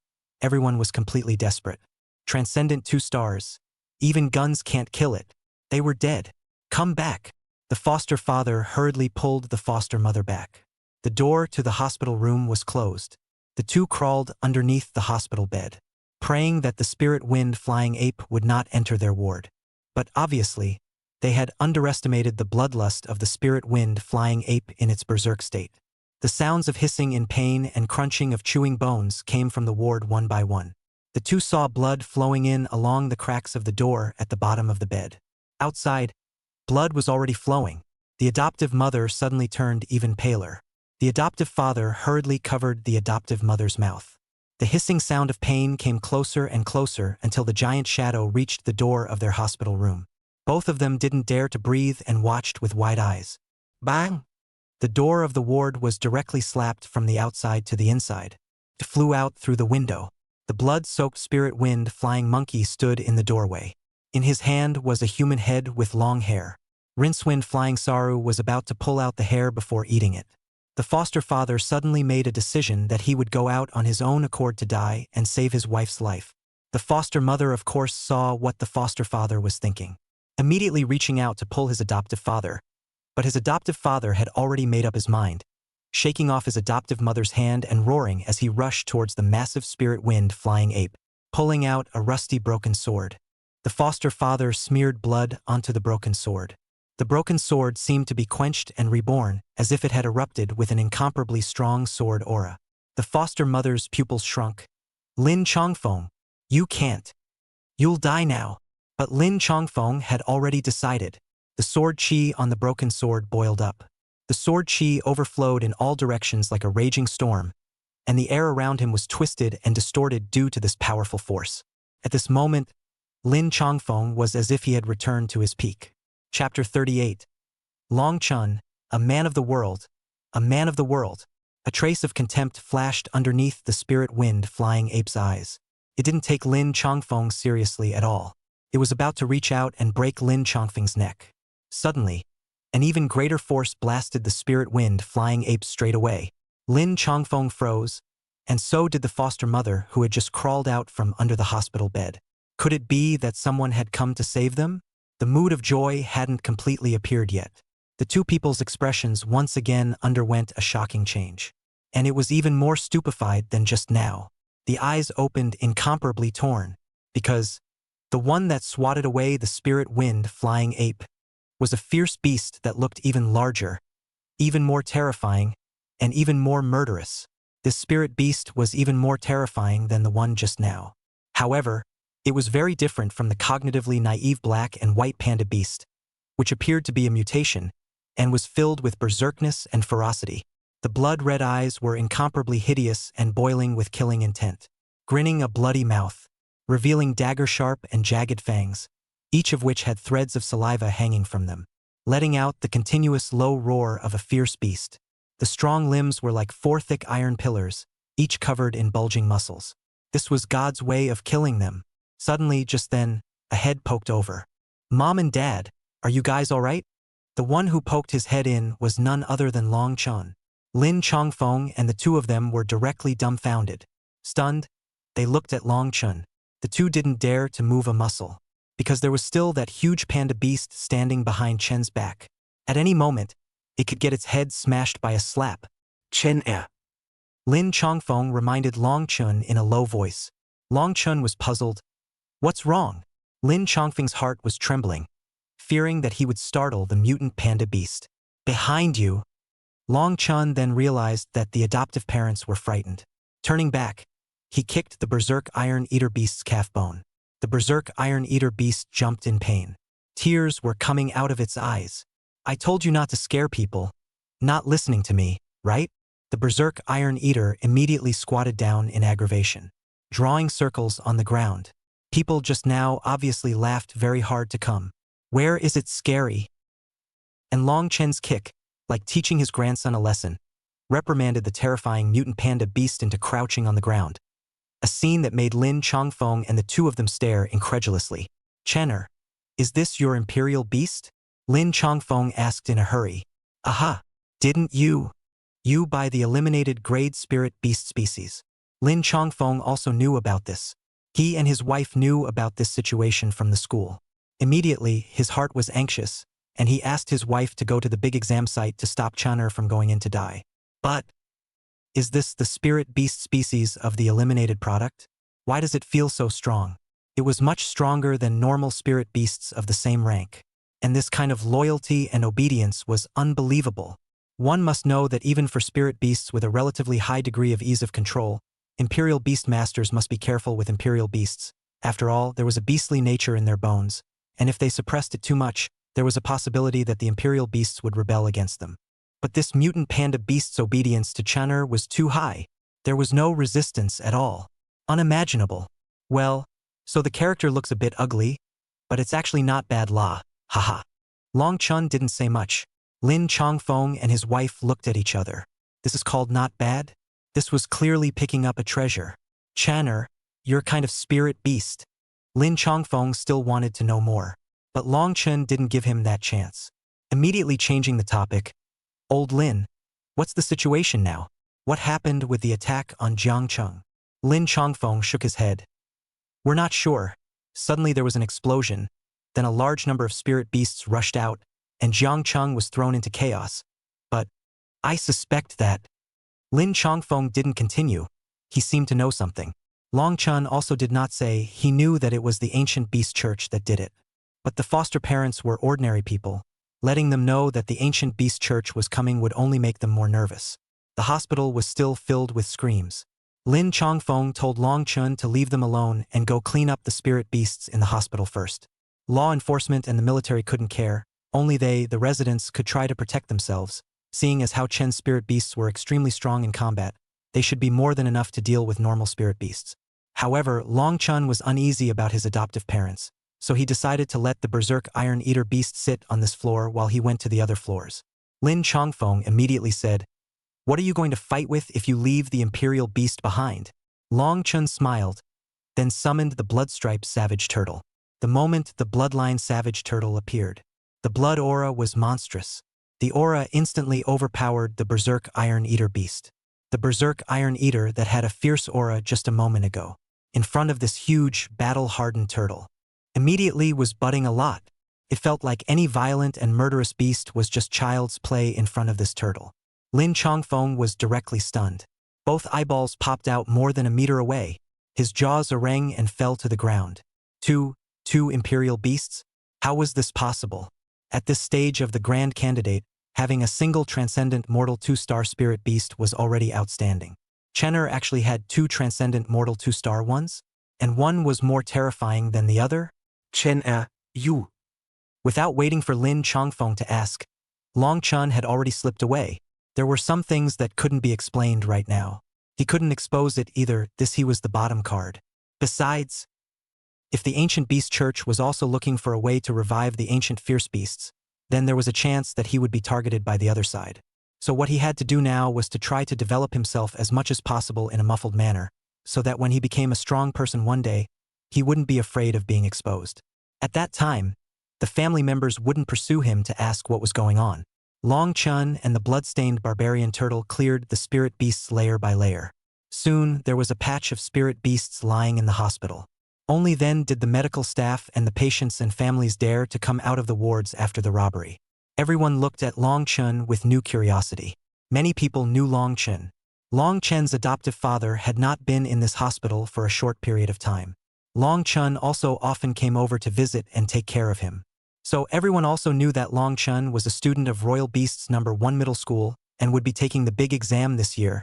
everyone was completely desperate. Transcendent 2 stars. Even guns can't kill it. They were dead. Come back. The foster father hurriedly pulled the foster mother back. The door to the hospital room was closed. The two crawled underneath the hospital bed, praying that the spirit wind flying ape would not enter their ward. But obviously, they had underestimated the bloodlust of the spirit wind flying ape in its berserk state. The sounds of hissing in pain and crunching of chewing bones came from the ward one by one. The two saw blood flowing in along the cracks of the door at the bottom of the bed. Outside, blood was already flowing. The adoptive mother suddenly turned even paler. The adoptive father hurriedly covered the adoptive mother's mouth. The hissing sound of pain came closer and closer until the giant shadow reached the door of their hospital room. Both of them didn't dare to breathe and watched with wide eyes. Bang! The door of the ward was directly slapped from the outside to the inside. It flew out through the window. The blood-soaked spirit wind flying monkey stood in the doorway. In his hand was a human head with long hair. Rincewind flying Saru was about to pull out the hair before eating it. The foster father suddenly made a decision that he would go out on his own accord to die and save his wife's life. The foster mother of course saw what the foster father was thinking, immediately reaching out to pull his adoptive father. But his adoptive father had already made up his mind, shaking off his adoptive mother's hand and roaring as he rushed towards the massive spirit wind flying ape, pulling out a rusty broken sword. The foster father smeared blood onto the broken sword. The broken sword seemed to be quenched and reborn, as if it had erupted with an incomparably strong sword aura. The foster mother's pupils shrunk. Lin Chongfeng, you can't. You'll die now. But Lin Chongfeng had already decided. The sword chi on the broken sword boiled up. The sword chi overflowed in all directions like a raging storm, and the air around him was twisted and distorted due to this powerful force. At this moment, Lin Chongfeng was as if he had returned to his peak. Chapter 38. Long Chun, a man of the world, a man of the world. A trace of contempt flashed underneath the spirit wind flying ape's eyes. It didn't take Lin Chongfeng seriously at all. It was about to reach out and break Lin Chongfeng's neck. Suddenly, an even greater force blasted the spirit wind flying ape straight away. Lin Chongfeng froze, and so did the foster mother who had just crawled out from under the hospital bed. Could it be that someone had come to save them? The mood of joy hadn't completely appeared yet. The two people's expressions once again underwent a shocking change. And it was even more stupefied than just now. The eyes opened incomparably torn, because the one that swatted away the spirit wind flying ape was a fierce beast that looked even larger, even more terrifying, and even more murderous. This spirit beast was even more terrifying than the one just now. However, it was very different from the cognitively naive black and white panda beast, which appeared to be a mutation, and was filled with berserkness and ferocity. The blood-red eyes were incomparably hideous and boiling with killing intent, grinning a bloody mouth, revealing dagger-sharp and jagged fangs, each of which had threads of saliva hanging from them, letting out the continuous low roar of a fierce beast. The strong limbs were like four thick iron pillars, each covered in bulging muscles. This was God's way of killing them. Suddenly, just then, a head poked over. "Mom and Dad, are you guys all right?" The one who poked his head in was none other than Long Chun. Lin Chongfeng and the two of them were directly dumbfounded. Stunned, they looked at Long Chun. The two didn't dare to move a muscle, because there was still that huge panda beast standing behind Chen's back. At any moment, it could get its head smashed by a slap. "Chen er." Lin Chongfeng reminded Long Chun in a low voice. Long Chun was puzzled. "What's wrong?" Lin Chongfeng's heart was trembling, fearing that he would startle the mutant panda beast. "Behind you." Long Chun then realized that the adoptive parents were frightened. Turning back, he kicked the berserk Iron Eater beast's calf bone. The berserk Iron Eater beast jumped in pain. Tears were coming out of its eyes. "I told you not to scare people. Not listening to me, right?" The berserk Iron Eater immediately squatted down in aggravation, drawing circles on the ground. People just now obviously laughed very hard to come. "Where is it scary?" And Long Chen's kick, like teaching his grandson a lesson, reprimanded the terrifying mutant panda beast into crouching on the ground. A scene that made Lin Chongfeng and the two of them stare incredulously. "Chenner, is this your imperial beast?" Lin Chongfeng asked in a hurry. "Aha, didn't you? You buy the eliminated grade spirit beast species." Lin Chongfeng also knew about this. He and his wife knew about this situation from the school. Immediately, his heart was anxious, and he asked his wife to go to the big exam site to stop Chenner from going in to die. But is this the spirit beast species of the eliminated product? Why does it feel so strong? It was much stronger than normal spirit beasts of the same rank. And this kind of loyalty and obedience was unbelievable. One must know that even for spirit beasts with a relatively high degree of ease of control, Imperial Beast Masters must be careful with Imperial Beasts. After all, there was a beastly nature in their bones, and if they suppressed it too much, there was a possibility that the Imperial Beasts would rebel against them. But this mutant panda beast's obedience to Chenner was too high. There was no resistance at all. Unimaginable. Well, so the character looks a bit ugly, but it's actually not bad la, haha. Long Chun didn't say much. Lin Chongfeng and his wife looked at each other. This is called not bad? This was clearly picking up a treasure. Channer, you're kind of spirit beast. Lin Chongfeng still wanted to know more. But Long Chen didn't give him that chance. Immediately changing the topic, Old Lin, what's the situation now? What happened with the attack on Jiangcheng? Lin Chongfeng shook his head. We're not sure. Suddenly there was an explosion. Then a large number of spirit beasts rushed out, and Jiangcheng was thrown into chaos. But I suspect that. Lin Chongfeng didn't continue. He seemed to know something. Long Chen also did not say he knew that it was the ancient beast church that did it. But the foster parents were ordinary people. Letting them know that the ancient beast church was coming would only make them more nervous. The hospital was still filled with screams. Lin Chongfeng told Long Chen to leave them alone and go clean up the spirit beasts in the hospital first. Law enforcement and the military couldn't care. Only they, the residents, could try to protect themselves. Seeing as how Chen's spirit beasts were extremely strong in combat, they should be more than enough to deal with normal spirit beasts. However, Long Chen was uneasy about his adoptive parents, so he decided to let the berserk Iron Eater beast sit on this floor while he went to the other floors. Lin Chongfeng immediately said, "What are you going to fight with if you leave the Imperial Beast behind?" Long Chen smiled, then summoned the Bloodstripe Savage Turtle. The moment the Bloodline Savage Turtle appeared, the blood aura was monstrous. The aura instantly overpowered the Berserk Iron Eater beast. The Berserk Iron Eater that had a fierce aura just a moment ago, in front of this huge, battle-hardened turtle, immediately was butting a lot. It felt like any violent and murderous beast was just child's play in front of this turtle. Lin Chongfeng was directly stunned. Both eyeballs popped out more than a meter away. His jaws rang and fell to the ground. Two Imperial beasts? How was this possible? At this stage of the Grand Candidate, having a single transcendent mortal 2-star spirit beast was already outstanding. Chenner actually had 2 transcendent mortal 2-star ones? And one was more terrifying than the other? Chenner, you. Without waiting for Lin Chongfeng to ask, Long Chen had already slipped away. There were some things that couldn't be explained right now. He couldn't expose it either, he was the bottom card. Besides, if the ancient beast church was also looking for a way to revive the ancient fierce beasts, then there was a chance that he would be targeted by the other side. So what he had to do now was to try to develop himself as much as possible in a muffled manner, so that when he became a strong person one day, he wouldn't be afraid of being exposed. At that time, the family members wouldn't pursue him to ask what was going on. Long Chen and the blood-stained barbarian turtle cleared the spirit beasts layer by layer. Soon, there was a patch of spirit beasts lying in the hospital. Only then did the medical staff and the patients and families dare to come out of the wards after the robbery. Everyone looked at Long Chen with new curiosity. Many people knew Long Chen. Long Chen's adoptive father had not been in this hospital for a short period of time. Long Chen also often came over to visit and take care of him. So everyone also knew that Long Chen was a student of Royal Beasts No. 1 Middle School and would be taking the big exam this year.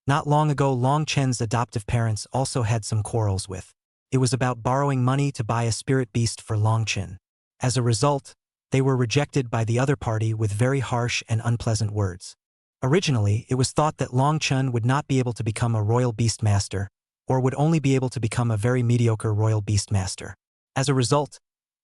Not long ago, Long Chen's adoptive parents also had some quarrels with. It was about borrowing money to buy a spirit beast for Long Chen. As a result, they were rejected by the other party with very harsh and unpleasant words. Originally, it was thought that Long Chen would not be able to become a royal beast master, or would only be able to become a very mediocre royal beast master. As a result,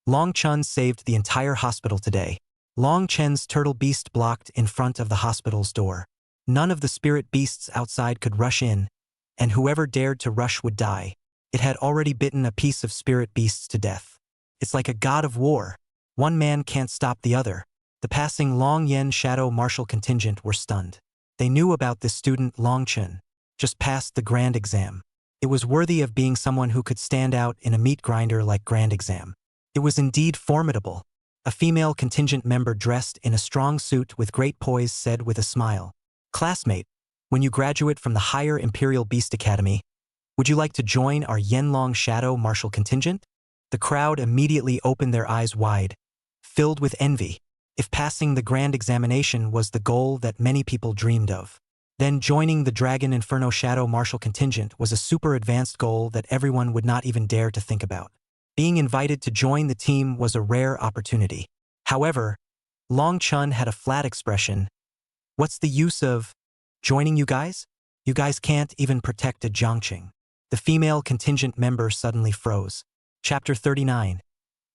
Long Chen saved the entire hospital today. Long Chen's turtle beast blocked in front of the hospital's door. None of the spirit beasts outside could rush in, and whoever dared to rush would die. It had already bitten a piece of spirit beasts to death. It's like a god of war. One man can't stop the other. The passing Long Yen Shadow Martial contingent were stunned. They knew about this student Long Chen, just passed the grand exam. It was worthy of being someone who could stand out in a meat grinder like grand exam. It was indeed formidable. A female contingent member dressed in a strong suit with great poise said with a smile, "Classmate, when you graduate from the Higher Imperial Beast Academy, would you like to join our Yenlong Shadow Martial contingent?" The crowd immediately opened their eyes wide, filled with envy. If passing the grand examination was the goal that many people dreamed of, then joining the Dragon Inferno Shadow Martial contingent was a super advanced goal that everyone would not even dare to think about. Being invited to join the team was a rare opportunity. However, Long Chen had a flat expression. "What's the use of joining you guys? You guys can't even protect a Jiangqing." The female contingent member suddenly froze. Chapter 39.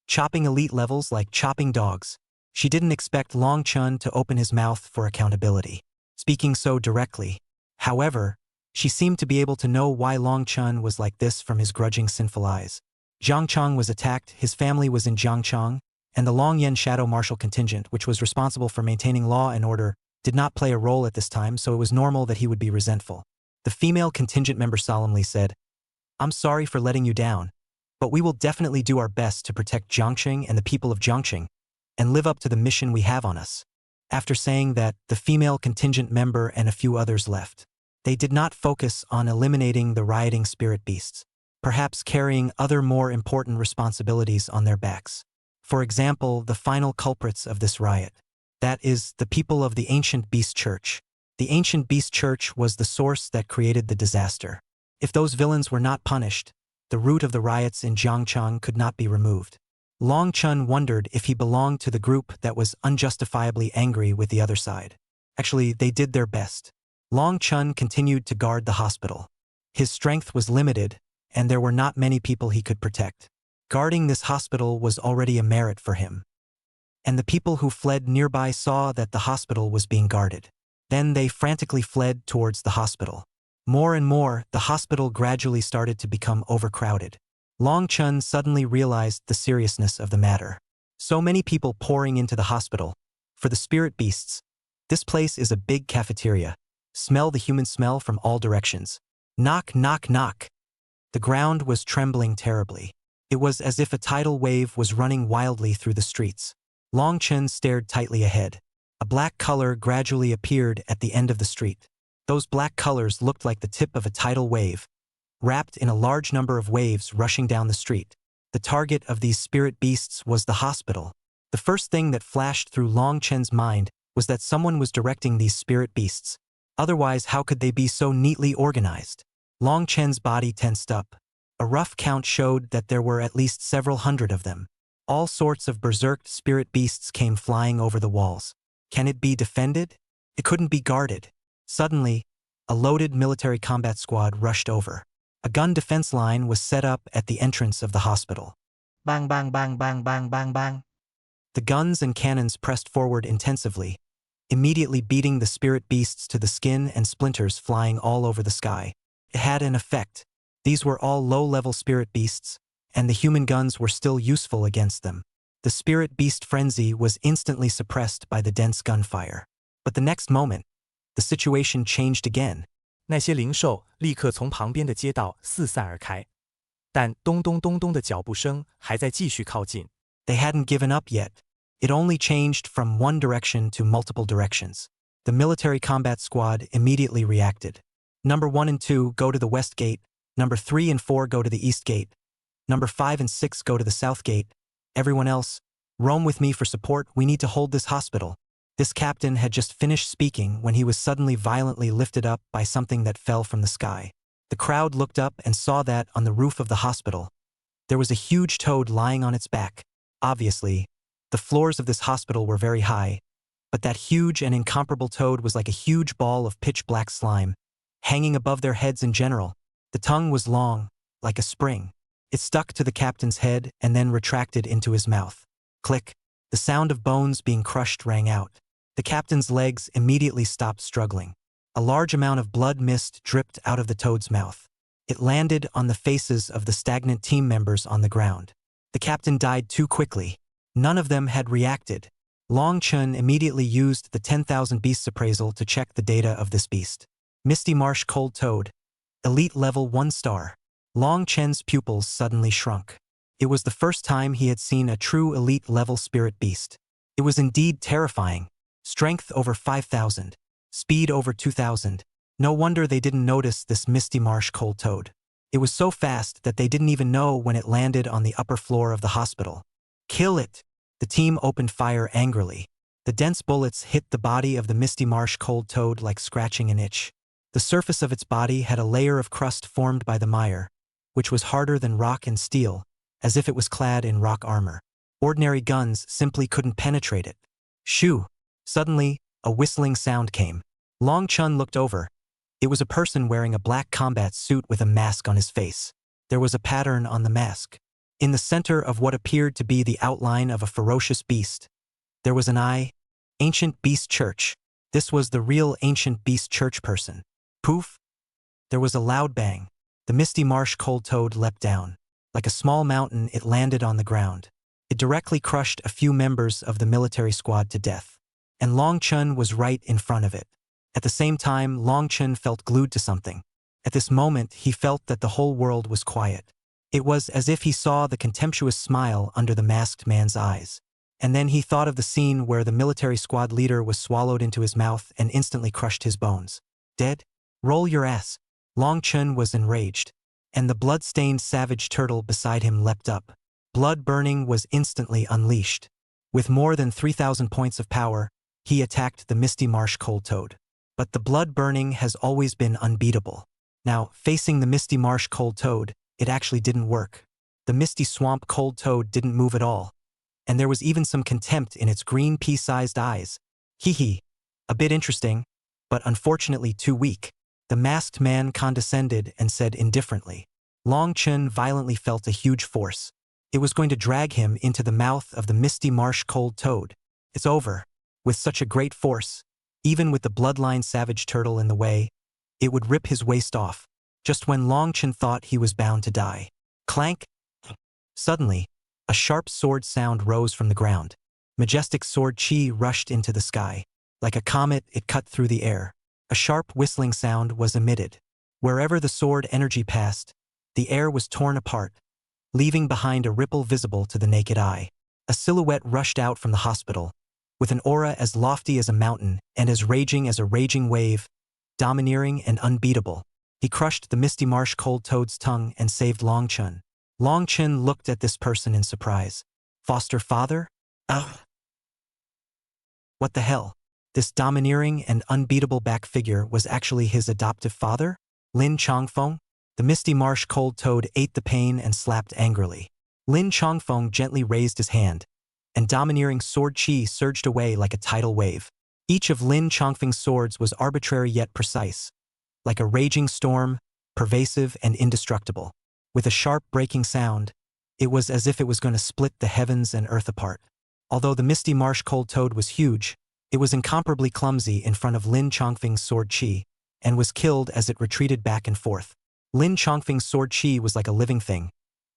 Chopping elite levels like chopping dogs. She didn't expect Long Chun to open his mouth for accountability, speaking so directly. However, she seemed to be able to know why Long Chun was like this from his grudging sinful eyes. Jiangchong was attacked, his family was in Jiangchong, and the Long Yen Shadow Martial Contingent, which was responsible for maintaining law and order, did not play a role at this time, so it was normal that he would be resentful. The female contingent member solemnly said, "I'm sorry for letting you down, but we will definitely do our best to protect Jiangqing and the people of Jiangqing, and live up to the mission we have on us." After saying that, the female contingent member and a few others left. They did not focus on eliminating the rioting spirit beasts, perhaps carrying other more important responsibilities on their backs. For example, the final culprits of this riot. That is, the people of the Ancient Beast Church. The Ancient Beast Church was the source that created the disaster. If those villains were not punished, the root of the riots in Jiangchong could not be removed. Long Chun wondered if he belonged to the group that was unjustifiably angry with the other side. Actually, they did their best. Long Chun continued to guard the hospital. His strength was limited, and there were not many people he could protect. Guarding this hospital was already a merit for him. And the people who fled nearby saw that the hospital was being guarded. Then they frantically fled towards the hospital. More and more, the hospital gradually started to become overcrowded. Long Chun suddenly realized the seriousness of the matter. So many people pouring into the hospital. For the spirit beasts, this place is a big cafeteria. Smell the human smell from all directions. Knock, knock, knock. The ground was trembling terribly. It was as if a tidal wave was running wildly through the streets. Long Chun stared tightly ahead. A black color gradually appeared at the end of the street. Those black colors looked like the tip of a tidal wave, wrapped in a large number of waves rushing down the street. The target of these spirit beasts was the hospital. The first thing that flashed through Long Chun's mind was that someone was directing these spirit beasts. Otherwise, how could they be so neatly organized? Long Chen's body tensed up. A rough count showed that there were at least several hundred of them. All sorts of berserked spirit beasts came flying over the walls. Can it be defended? It couldn't be guarded. Suddenly, a loaded military combat squad rushed over. A gun defense line was set up at the entrance of the hospital. Bang, bang, bang, bang, bang, bang, bang. The guns and cannons pressed forward intensively, immediately beating the spirit beasts to the skin and splinters flying all over the sky. It had an effect. These were all low-level spirit beasts, and the human guns were still useful against them. The spirit beast frenzy was instantly suppressed by the dense gunfire. But the next moment, the situation changed again. 那些灵兽立刻从旁边的街道四散而开，但咚咚咚咚的脚步声还在继续靠近。They hadn't given up yet. It only changed from one direction to multiple directions. The military combat squad immediately reacted. Number 1 and 2 go to the west gate. Number 3 and 4 go to the east gate. Number 5 and 6 go to the south gate. Everyone else, roam with me for support. We need to hold this hospital. This captain had just finished speaking when he was suddenly violently lifted up by something that fell from the sky. The crowd looked up and saw that on the roof of the hospital, there was a huge toad lying on its back. Obviously, the floors of this hospital were very high, but that huge and incomparable toad was like a huge ball of pitch-black slime, hanging above their heads in general. The tongue was long, like a spring. It stuck to the captain's head and then retracted into his mouth. Click. The sound of bones being crushed rang out. The captain's legs immediately stopped struggling. A large amount of blood mist dripped out of the toad's mouth. It landed on the faces of the stagnant team members on the ground. The captain died too quickly. None of them had reacted. Long Chun immediately used the 10,000 beasts appraisal to check the data of this beast. Misty Marsh Cold Toad. Elite level 1 star. Long Chen's pupils suddenly shrunk. It was the first time he had seen a true elite level spirit beast. It was indeed terrifying. Strength over 5,000. Speed over 2,000. No wonder they didn't notice this Misty Marsh Cold Toad. It was so fast that they didn't even know when it landed on the upper floor of the hospital. Kill it! The team opened fire angrily. The dense bullets hit the body of the Misty Marsh Cold Toad like scratching an itch. The surface of its body had a layer of crust formed by the mire, which was harder than rock and steel, as if it was clad in rock armor. Ordinary guns simply couldn't penetrate it. Shoo! Suddenly, a whistling sound came. Long Chun looked over. It was a person wearing a black combat suit with a mask on his face. There was a pattern on the mask. In the center of what appeared to be the outline of a ferocious beast, There was an eye. Ancient Beast Church. This was the real Ancient Beast Church person. Poof! There was a loud bang. The misty marsh cold toad leapt down. Like a small mountain, it landed on the ground. It directly crushed a few members of the military squad to death. And Long Chun was right in front of it. At the same time, Long Chun felt glued to something. At this moment, he felt that the whole world was quiet. It was as if he saw the contemptuous smile under the masked man's eyes. And then he thought of the scene where the military squad leader was swallowed into his mouth and instantly crushed his bones. Dead? Roll your ass. Long Chun was enraged. And the blood-stained savage turtle beside him leapt up. Blood burning was instantly unleashed. With more than 3,000 points of power, he attacked the misty marsh cold toad. But the blood burning has always been unbeatable. Now, facing the misty marsh cold toad, it actually didn't work. The misty swamp cold toad didn't move at all. And there was even some contempt in its green pea-sized eyes. Hee. A bit interesting, but unfortunately too weak. The masked man condescended and said indifferently. Long Chun violently felt a huge force. It was going to drag him into the mouth of the misty marsh cold toad. It's over. With such a great force, even with the bloodline savage turtle in the way, it would rip his waist off, just when Long Chun thought he was bound to die. Clank! Suddenly, a sharp sword sound rose from the ground. Majestic sword chi rushed into the sky. Like a comet, it cut through the air. A sharp whistling sound was emitted. Wherever the sword energy passed, the air was torn apart, leaving behind a ripple visible to the naked eye. A silhouette rushed out from the hospital, with an aura as lofty as a mountain and as raging as a raging wave, domineering and unbeatable. He crushed the misty marsh cold toad's tongue and saved Long Chun. Long Chun looked at this person in surprise. Foster father? Ugh. What the hell? This domineering and unbeatable back figure was actually his adoptive father? Lin Chongfeng? The misty marsh cold toad ate the pain and slapped angrily. Lin Chongfeng gently raised his hand, and domineering sword chi surged away like a tidal wave. Each of Lin Chongfeng's swords was arbitrary yet precise, like a raging storm, pervasive and indestructible. With a sharp breaking sound, it was as if it was going to split the heavens and earth apart. Although the misty marsh cold toad was huge, it was incomparably clumsy in front of Lin Chongfeng's sword chi, and was killed as it retreated back and forth. Lin Chongfeng's sword chi was like a living thing,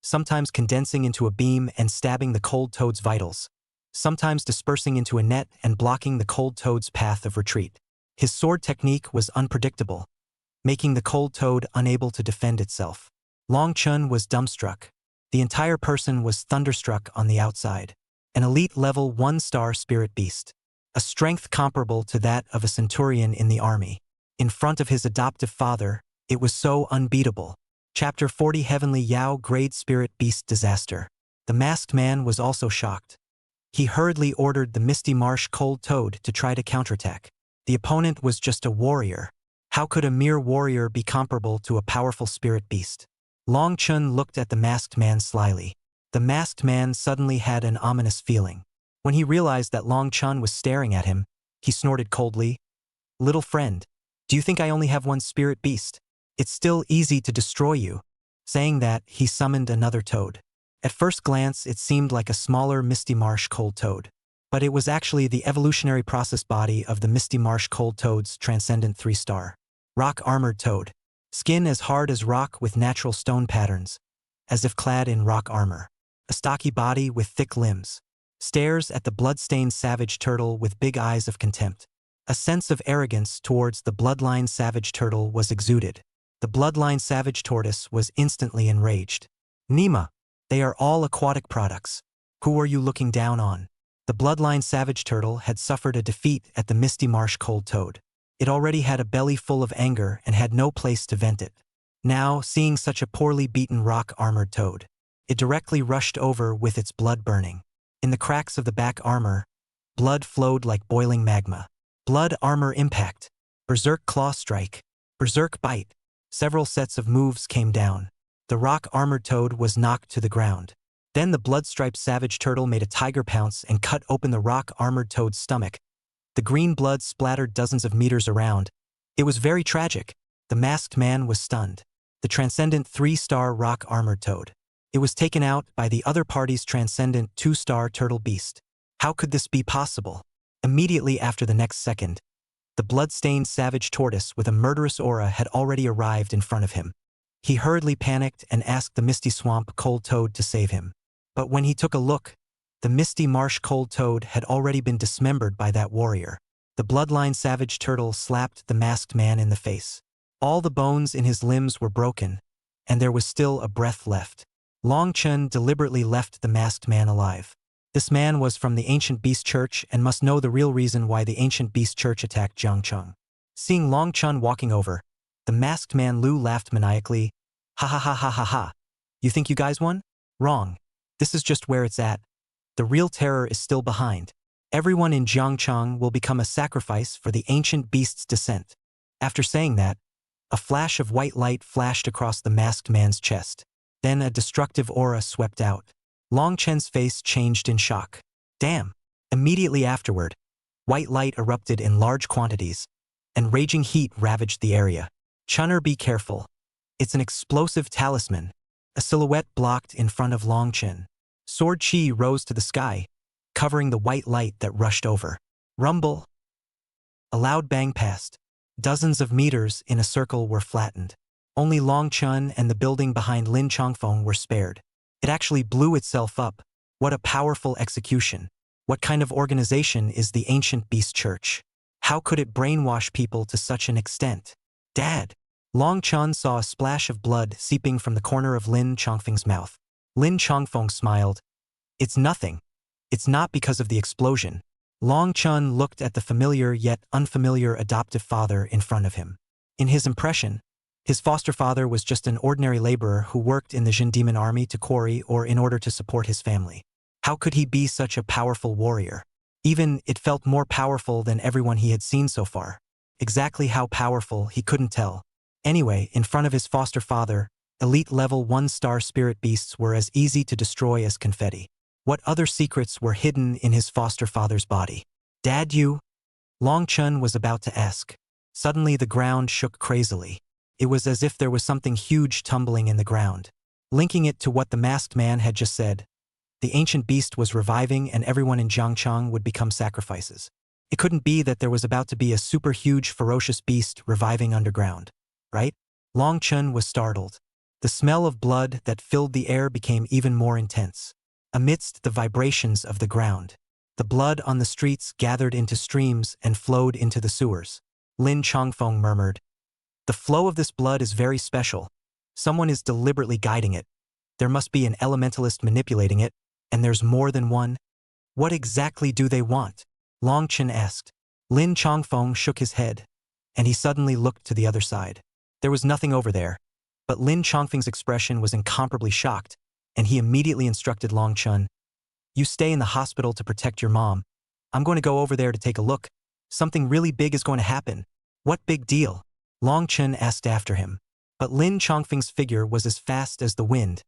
sometimes condensing into a beam and stabbing the cold toad's vitals, sometimes dispersing into a net and blocking the cold toad's path of retreat. His sword technique was unpredictable, making the cold toad unable to defend itself. Long Chun was dumbstruck. The entire person was thunderstruck on the outside. An elite level 1-star spirit beast. A strength comparable to that of a centurion in the army. In front of his adoptive father, it was so unbeatable. Chapter 40 Heavenly Yao Grade Spirit Beast Disaster. The masked man was also shocked. He hurriedly ordered the misty marsh cold toad to try to counterattack. The opponent was just a warrior. How could a mere warrior be comparable to a powerful spirit beast? Long Chun looked at the masked man slyly. The masked man suddenly had an ominous feeling. When he realized that Long Chun was staring at him, he snorted coldly. Little friend, do you think I only have one spirit beast? It's still easy to destroy you. Saying that, he summoned another toad. At first glance, it seemed like a smaller misty marsh cold toad. But it was actually the evolutionary process body of the misty marsh cold toad's transcendent 3-star. Rock armored toad. Skin as hard as rock with natural stone patterns, as if clad in rock armor. A stocky body with thick limbs. Stares at the blood-stained savage turtle with big eyes of contempt. A sense of arrogance towards the bloodline savage turtle was exuded. The bloodline savage tortoise was instantly enraged. Nima, they are all aquatic products. Who are you looking down on? The bloodline savage turtle had suffered a defeat at the misty marsh cold toad. It already had a belly full of anger and had no place to vent it. Now, seeing such a poorly beaten rock-armored toad, it directly rushed over with its blood burning. In the cracks of the back armor, blood flowed like boiling magma. Blood armor impact. Berserk claw strike. Berserk bite. Several sets of moves came down. The rock-armored toad was knocked to the ground. Then the blood-striped savage turtle made a tiger pounce and cut open the rock-armored toad's stomach. The green blood splattered dozens of meters around. It was very tragic. The masked man was stunned. The transcendent 3-star rock-armored toad. It was taken out by the other party's transcendent 2-star turtle beast. How could this be possible? Immediately after the next second, the blood-stained savage tortoise with a murderous aura had already arrived in front of him. He hurriedly panicked and asked the misty swamp cold toad to save him. But when he took a look, the misty marsh cold toad had already been dismembered by that warrior. The bloodline savage turtle slapped the masked man in the face. All the bones in his limbs were broken, and there was still a breath left. Long Chun deliberately left the masked man alive. This man was from the Ancient Beast Church and must know the real reason why the Ancient Beast Church attacked Jiang Cheng. Seeing Long Chun walking over, the masked man Lu laughed maniacally. Ha ha ha ha ha ha. You think you guys won? Wrong. This is just where it's at. The real terror is still behind. Everyone in Jiangcheng will become a sacrifice for the ancient beast's descent. After saying that, a flash of white light flashed across the masked man's chest. Then a destructive aura swept out. Long Chen's face changed in shock. Damn! Immediately afterward, white light erupted in large quantities, and raging heat ravaged the area. Chunner, be careful. It's an explosive talisman. A silhouette blocked in front of Long Chen. Sword Chi rose to the sky, covering the white light that rushed over. Rumble! A loud bang passed. Dozens of meters in a circle were flattened. Only Long Chun and the building behind Lin Chongfeng were spared. It actually blew itself up. What a powerful execution. What kind of organization is the Ancient Beast Church? How could it brainwash people to such an extent? Dad! Long Chun saw a splash of blood seeping from the corner of Lin Chongfeng's mouth. Lin Chongfeng smiled. It's nothing. It's not because of the explosion. Long Chun looked at the familiar yet unfamiliar adoptive father in front of him. In his impression, his foster father was just an ordinary laborer who worked in the Jin Demon Army to quarry or in order to support his family. How could he be such a powerful warrior? Even it felt more powerful than everyone he had seen so far. Exactly how powerful, he couldn't tell. Anyway, in front of his foster father, elite level 1-star spirit beasts were as easy to destroy as confetti. What other secrets were hidden in his foster father's body? Dad, you? Long Chun was about to ask. Suddenly the ground shook crazily. It was as if there was something huge tumbling in the ground. Linking it to what the masked man had just said, the ancient beast was reviving and everyone in Jiangcheng would become sacrifices. It couldn't be that there was about to be a super huge ferocious beast reviving underground, right? Long Chun was startled. The smell of blood that filled the air became even more intense. Amidst the vibrations of the ground, the blood on the streets gathered into streams and flowed into the sewers. Lin Chongfeng murmured, "The flow of this blood is very special. Someone is deliberately guiding it. There must be an elementalist manipulating it, and there's more than one. What exactly do they want?" Long Chen asked. Lin Chongfeng shook his head, and he suddenly looked to the other side. There was nothing over there, but Lin Chongfeng's expression was incomparably shocked, and he immediately instructed Long Chun, "You stay in the hospital to protect your mom. I'm going to go over there to take a look. Something really big is going to happen." "What big deal?" Long Chun asked after him. But Lin Chongfeng's figure was as fast as the wind,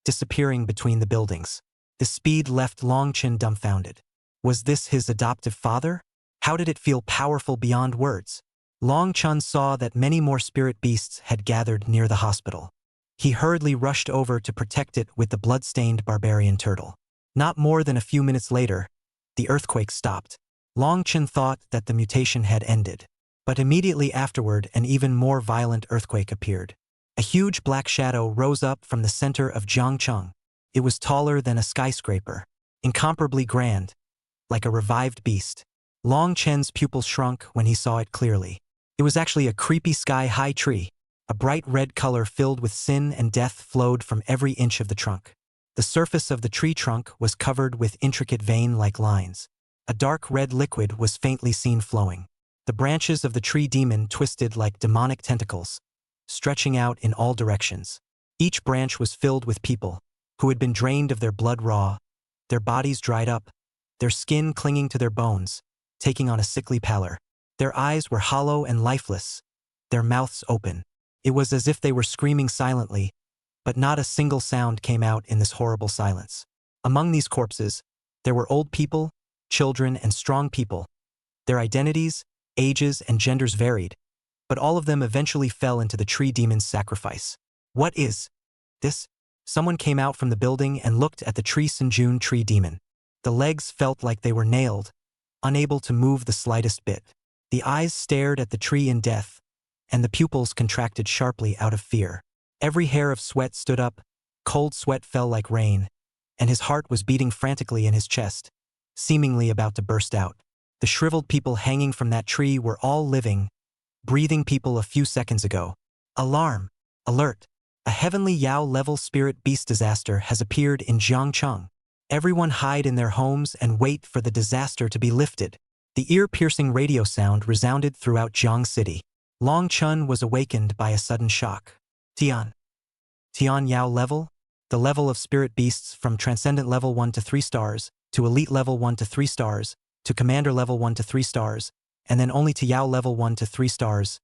disappearing between the buildings. The speed left Long Chun dumbfounded. Was this his adoptive father? How did it feel powerful beyond words? Long Chun saw that many more spirit beasts had gathered near the hospital. He hurriedly rushed over to protect it with the blood-stained barbarian turtle. Not more than a few minutes later, the earthquake stopped. Long Chun thought that the mutation had ended. But immediately afterward, an even more violent earthquake appeared. A huge black shadow rose up from the center of Jiangcheng. It was taller than a skyscraper, incomparably grand, like a revived beast. Long Chen's pupils shrunk when he saw it clearly. It was actually a creepy sky-high tree. A bright red color filled with sin and death flowed from every inch of the trunk. The surface of the tree trunk was covered with intricate vein-like lines. A dark red liquid was faintly seen flowing. The branches of the tree demon twisted like demonic tentacles, stretching out in all directions. Each branch was filled with people, who had been drained of their blood raw, their bodies dried up, their skin clinging to their bones, taking on a sickly pallor. Their eyes were hollow and lifeless, their mouths open. It was as if they were screaming silently, but not a single sound came out in this horrible silence. Among these corpses, there were old people, children, and strong people. Their identities, ages, and genders varied, but all of them eventually fell into the tree demon's sacrifice. "What is this?" Someone came out from the building and looked at the Tree Sinjun tree demon. The legs felt like they were nailed, unable to move the slightest bit. The eyes stared at the tree in death, and the pupils contracted sharply out of fear. Every hair of sweat stood up, cold sweat fell like rain, and his heart was beating frantically in his chest, seemingly about to burst out. The shriveled people hanging from that tree were all living, breathing people a few seconds ago. Alarm! Alert! A heavenly Yao-level spirit beast disaster has appeared in Jiangcheng. Everyone hide in their homes and wait for the disaster to be lifted. The ear-piercing radio sound resounded throughout Jiang City. Long Chun was awakened by a sudden shock. Tian Yao level? The level of spirit beasts from Transcendent level 1 to 3 stars, to Elite level 1 to 3 stars, to Commander level 1 to 3 stars, and then only to Yao level 1 to 3 stars,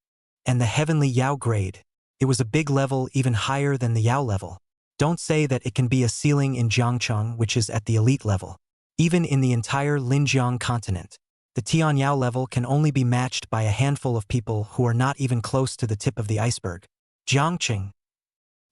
and the Heavenly Yao grade. It was a big level even higher than the Yao level. Don't say that it can be a ceiling in Jiangcheng, which is at the Elite level. Even in the entire Linjiang continent, the Tian Yao level can only be matched by a handful of people who are not even close to the tip of the iceberg. Jiangcheng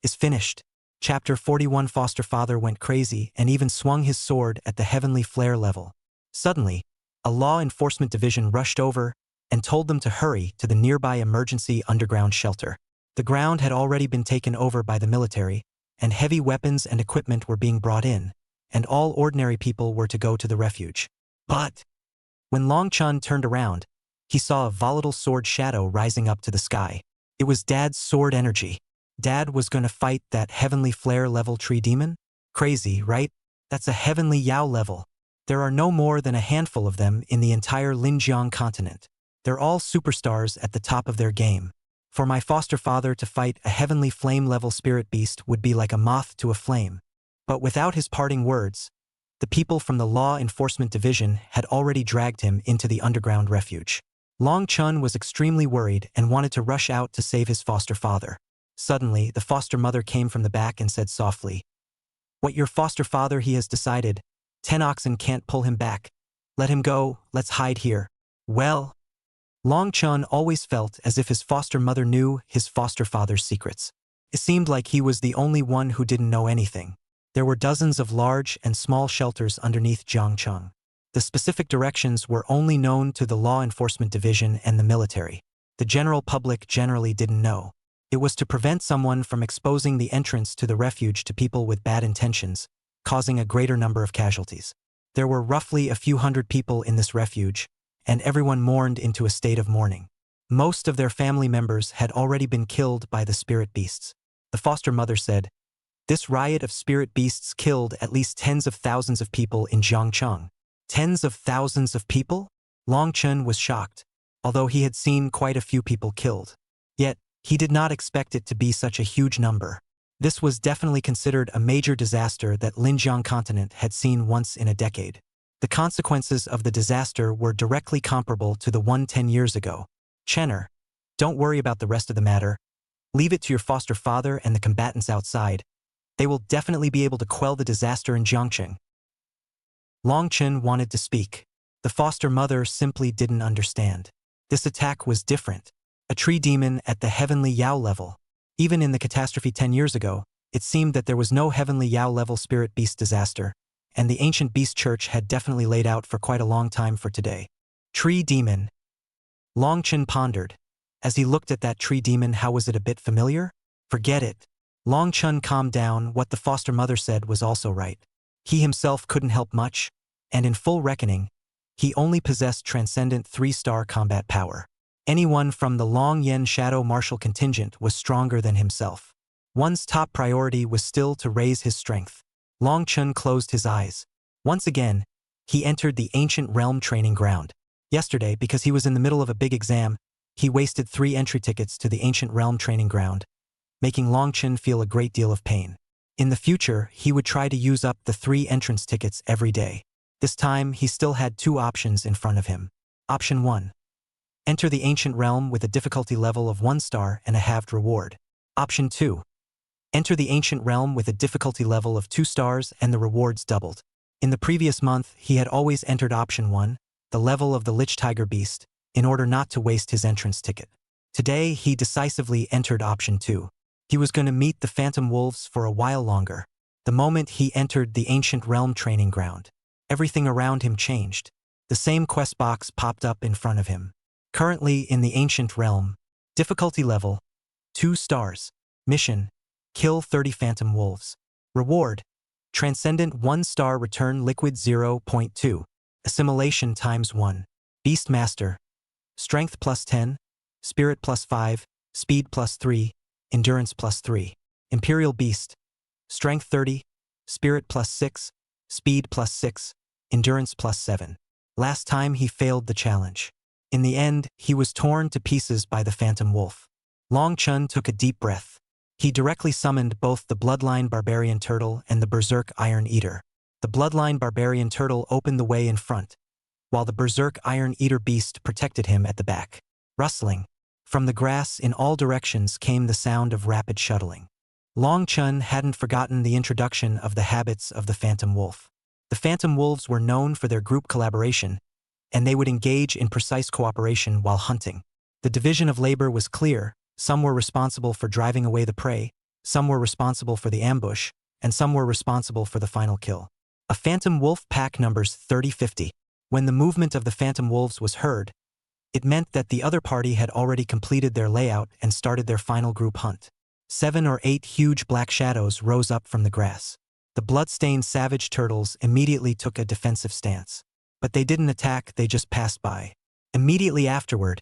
is finished. Chapter 41. Foster father went crazy and even swung his sword at the Heavenly Flare level. Suddenly, a law enforcement division rushed over and told them to hurry to the nearby emergency underground shelter. The ground had already been taken over by the military, and heavy weapons and equipment were being brought in, and all ordinary people were to go to the refuge. But when Long Chun turned around, he saw a volatile sword shadow rising up to the sky. It was Dad's sword energy. Dad was going to fight that Heavenly Flare level tree demon? Crazy, right? That's a Heavenly Yao level. There are no more than a handful of them in the entire Linjiang continent. They're all superstars at the top of their game. For my foster father to fight a Heavenly Flame level spirit beast would be like a moth to a flame. But without his parting words, the people from the Law Enforcement Division had already dragged him into the underground refuge. Long Chun was extremely worried and wanted to rush out to save his foster father. Suddenly, the foster mother came from the back and said softly, "What, your foster father? He has decided. 10 oxen can't pull him back. Let him go, let's hide here." Well, Long Chun always felt as if his foster mother knew his foster father's secrets. It seemed like he was the only one who didn't know anything. There were dozens of large and small shelters underneath Jiangcheng. The specific directions were only known to the Law Enforcement Division and the military. The general public generally didn't know. It was to prevent someone from exposing the entrance to the refuge to people with bad intentions, causing a greater number of casualties. There were roughly a few hundred people in this refuge, and everyone mourned into a state of mourning. Most of their family members had already been killed by the spirit beasts. The foster mother said, "This riot of spirit beasts killed at least tens of thousands of people in Jiangcheng." Tens of thousands of people? Long Chun was shocked, although he had seen quite a few people killed. Yet, he did not expect it to be such a huge number. This was definitely considered a major disaster that Linjiang continent had seen once in a decade. The consequences of the disaster were directly comparable to the one 10 years ago. Chenner, don't worry about the rest of the matter. Leave it to your foster father and the combatants outside. They will definitely be able to quell the disaster in Jiangcheng. Long Chun wanted to speak. The foster mother simply didn't understand. This attack was different. A tree demon at the Heavenly Yao level. Even in the catastrophe 10 years ago, it seemed that there was no Heavenly Yao level spirit beast disaster, and the ancient beast church had definitely laid out for quite a long time for today. Tree demon. Long Chun pondered. As he looked at that tree demon, how was it a bit familiar? Forget it. Long Chun calmed down. What the foster mother said was also right. He himself couldn't help much, and in full reckoning, he only possessed transcendent 3-star combat power. Anyone from the Long Yen Shadow Martial contingent was stronger than himself. One's top priority was still to raise his strength. Long Chun closed his eyes. Once again, he entered the ancient realm training ground. Yesterday, because he was in the middle of a big exam, he wasted 3 entry tickets to the ancient realm training ground, making Long Chun feel a great deal of pain. In the future, he would try to use up the 3 entrance tickets every day. This time, he still had 2 options in front of him. Option 1. Enter the ancient realm with a difficulty level of 1 star and a halved reward. Option 2. Enter the ancient realm with a difficulty level of 2 stars and the rewards doubled. In the previous month, he had always entered option 1, the level of the Lich Tiger Beast, in order not to waste his entrance ticket. Today, he decisively entered option 2. He was going to meet the Phantom Wolves for a while longer. The moment he entered the ancient realm training ground, everything around him changed. The same quest box popped up in front of him. Currently in the Ancient Realm. Difficulty level 2 stars. Mission: kill 30 phantom wolves. Reward: Transcendent 1 star, return liquid 0.2. Assimilation times 1. Beastmaster. Strength plus 10. Spirit plus 5. Speed plus 3. Endurance plus 3. Imperial Beast. Strength 30. Spirit plus 6. Speed plus 6. Endurance plus 7. Last time he failed the challenge. In the end, he was torn to pieces by the Phantom Wolf. Long Chun took a deep breath. He directly summoned both the Bloodline Barbarian Turtle and the Berserk Iron Eater. The Bloodline Barbarian Turtle opened the way in front, while the Berserk Iron Eater Beast protected him at the back. Rustling. From the grass in all directions came the sound of rapid shuttling. Long Chun hadn't forgotten the introduction of the habits of the Phantom Wolf. The Phantom Wolves were known for their group collaboration, and they would engage in precise cooperation while hunting. The division of labor was clear. Some were responsible for driving away the prey, some were responsible for the ambush, and some were responsible for the final kill. A Phantom Wolf pack numbers 30-50. When the movement of the Phantom Wolves was heard, it meant that the other party had already completed their layout and started their final group hunt. 7 or 8 huge black shadows rose up from the grass. The blood-stained savage turtles immediately took a defensive stance. But they didn't attack, they just passed by. Immediately afterward,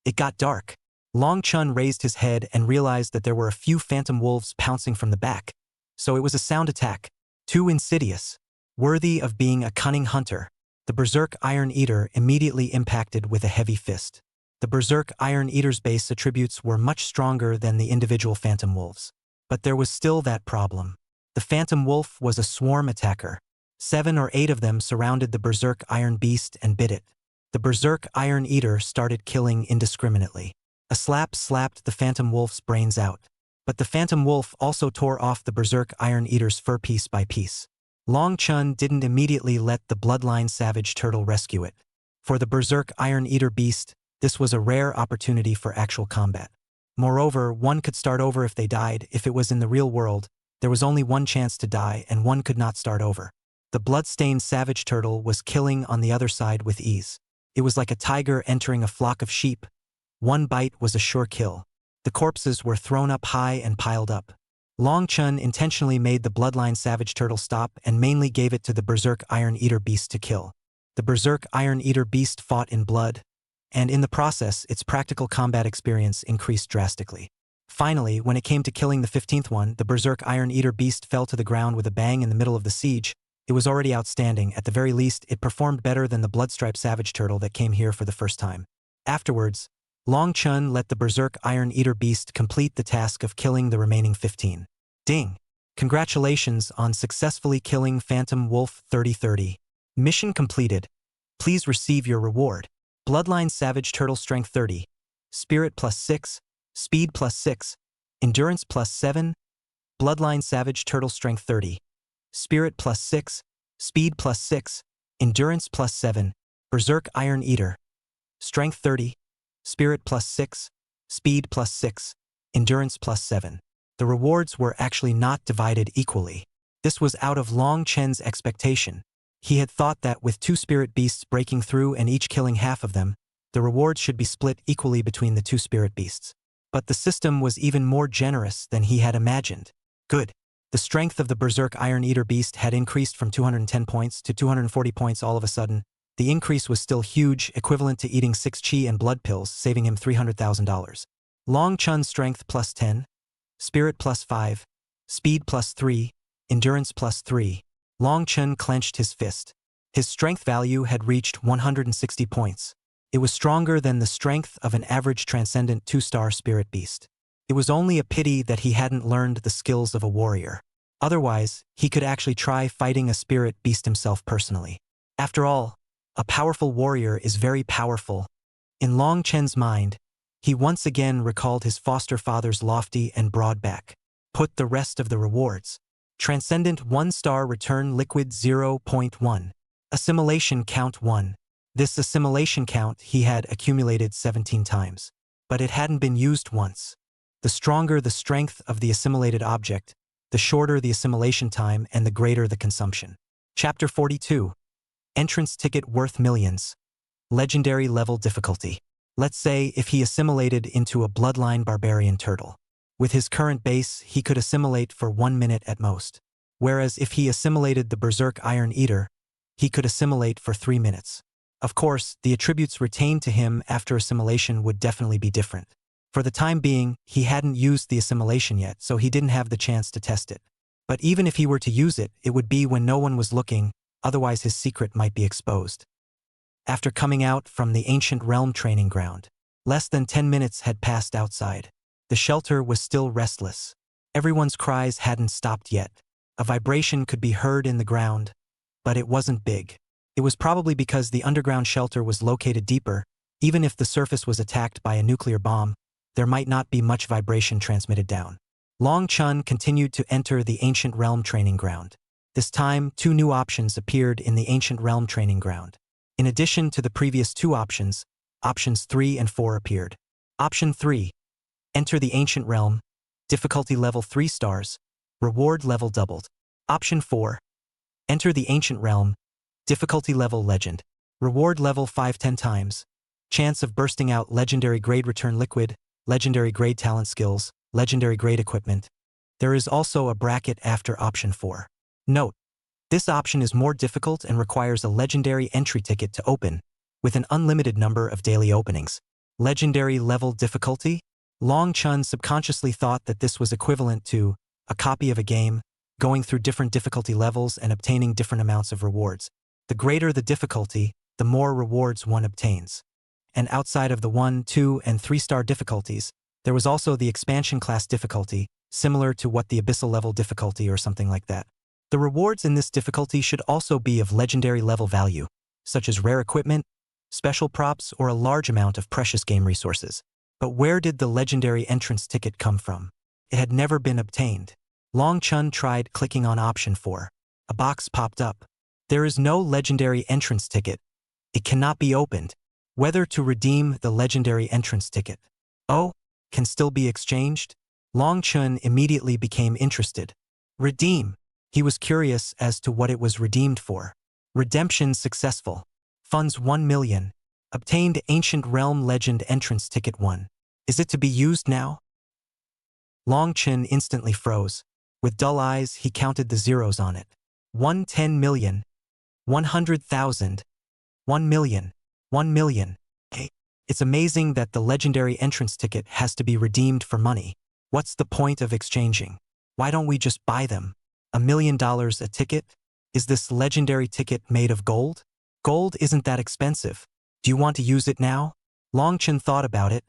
it got dark. Long Chun raised his head and realized that there were a few phantom wolves pouncing from the back. So it was a sound attack, too insidious, worthy of being a cunning hunter. The Berserk Iron Eater immediately impacted with a heavy fist. The Berserk Iron Eater's base attributes were much stronger than the individual phantom wolves. But there was still that problem. The phantom wolf was a swarm attacker. 7 or 8 of them surrounded the Berserk Iron Beast and bit it. The Berserk Iron Eater started killing indiscriminately. A slap slapped the Phantom Wolf's brains out. But the Phantom Wolf also tore off the Berserk Iron Eater's fur piece by piece. Long Chun didn't immediately let the Bloodline Savage Turtle rescue it. For the Berserk Iron Eater Beast, this was a rare opportunity for actual combat. Moreover, one could start over if they died. If it was in the real world, there was only one chance to die and one could not start over. The blood-stained savage turtle was killing on the other side with ease. It was like a tiger entering a flock of sheep. One bite was a sure kill. The corpses were thrown up high and piled up. Long Chun intentionally made the bloodline savage turtle stop and mainly gave it to the Berserk Iron Eater Beast to kill. The Berserk Iron Eater Beast fought in blood, and in the process, its practical combat experience increased drastically. Finally, when it came to killing the 15th one, the Berserk Iron Eater Beast fell to the ground with a bang in the middle of the siege. It was already outstanding. At the very least, it performed better than the Bloodstripe Savage Turtle that came here for the first time. Afterwards, Long Chun let the Berserk Iron Eater Beast complete the task of killing the remaining 15. Ding! Congratulations on successfully killing Phantom Wolf 3030. Mission completed. Please receive your reward. Bloodline Savage Turtle Strength 30. Spirit plus 6. Speed plus 6. Endurance plus 7. Bloodline Savage Turtle Strength 30. Spirit plus 6, Speed plus 6, Endurance plus 7, Berserk Iron Eater. Strength 30, Spirit plus 6, Speed plus 6, Endurance plus 7. The rewards were actually not divided equally. This was out of Long Chen's expectation. He had thought that with 2 spirit beasts breaking through and each killing half of them, the rewards should be split equally between the 2 spirit beasts. But the system was even more generous than he had imagined. Good. The strength of the Berserk Iron Eater Beast had increased from 210 points to 240 points all of a sudden. The increase was still huge, equivalent to eating 6 chi and blood pills, saving him $300,000. Long Chun's strength plus 10, Spirit plus 5, Speed plus 3, Endurance plus 3. Long Chun clenched his fist. His strength value had reached 160 points. It was stronger than the strength of an average transcendent 2-star spirit beast. It was only a pity that he hadn't learned the skills of a warrior. Otherwise, he could actually try fighting a spirit beast himself personally. After all, a powerful warrior is very powerful. In Long Chen's mind, he once again recalled his foster father's lofty and broad back. Put the rest of the rewards. Transcendent 1-star return liquid 0.1. Assimilation count 1. This assimilation count he had accumulated 17 times. But it hadn't been used once. The stronger the strength of the assimilated object, the shorter the assimilation time and the greater the consumption. Chapter 42. Entrance ticket worth millions. Legendary level difficulty. Let's say if he assimilated into a bloodline barbarian turtle. With his current base, he could assimilate for 1 minute at most. Whereas if he assimilated the Berserk Iron Eater, he could assimilate for 3 minutes. Of course, the attributes retained to him after assimilation would definitely be different. For the time being, he hadn't used the assimilation yet, so he didn't have the chance to test it. But even if he were to use it, it would be when no one was looking, otherwise his secret might be exposed. After coming out from the Ancient Realm training ground, less than 10 minutes had passed outside. The shelter was still restless. Everyone's cries hadn't stopped yet. A vibration could be heard in the ground, but it wasn't big. It was probably because the underground shelter was located deeper. Even if the surface was attacked by a nuclear bomb, there might not be much vibration transmitted down. Long Chun continued to enter the Ancient Realm training ground. This time, 2 new options appeared in the Ancient Realm training ground. In addition to the previous 2 options, options 3 and 4 appeared. Option 3. Enter the Ancient Realm. Difficulty level 3 stars. Reward level doubled. Option 4. Enter the Ancient Realm. Difficulty level legend. Reward level 5 10 times. Chance of bursting out legendary grade return liquid, legendary grade talent skills, legendary grade equipment. There is also a bracket after option 4. Note: this option is more difficult and requires a legendary entry ticket to open, with an unlimited number of daily openings. Legendary level difficulty? Long Chun subconsciously thought that this was equivalent to a copy of a game, going through different difficulty levels and obtaining different amounts of rewards. The greater the difficulty, the more rewards one obtains. And outside of the 1, 2, and 3-star difficulties, there was also the expansion class difficulty, similar to what the abyssal level difficulty or something like that. The rewards in this difficulty should also be of legendary level value, such as rare equipment, special props, or a large amount of precious game resources. But where did the legendary entrance ticket come from? It had never been obtained. Long Chun tried clicking on option 4. A box popped up. There is no legendary entrance ticket. It cannot be opened. Whether to redeem the legendary entrance ticket, can still be exchanged? Long Chun immediately became interested. Redeem. He was curious as to what it was redeemed for. Redemption successful. Funds 1 million. Obtained Ancient Realm Legend Entrance Ticket 1. Is it to be used now? Long Chun instantly froze. With dull eyes, he counted the zeros on it. 110 million. 100,000. 1 million. 1 million. It's amazing that the legendary entrance ticket has to be redeemed for money. What's the point of exchanging? Why don't we just buy them? $1 million a ticket? Is this legendary ticket made of gold? Gold isn't that expensive. Do you want to use it now? Long Chun thought about it,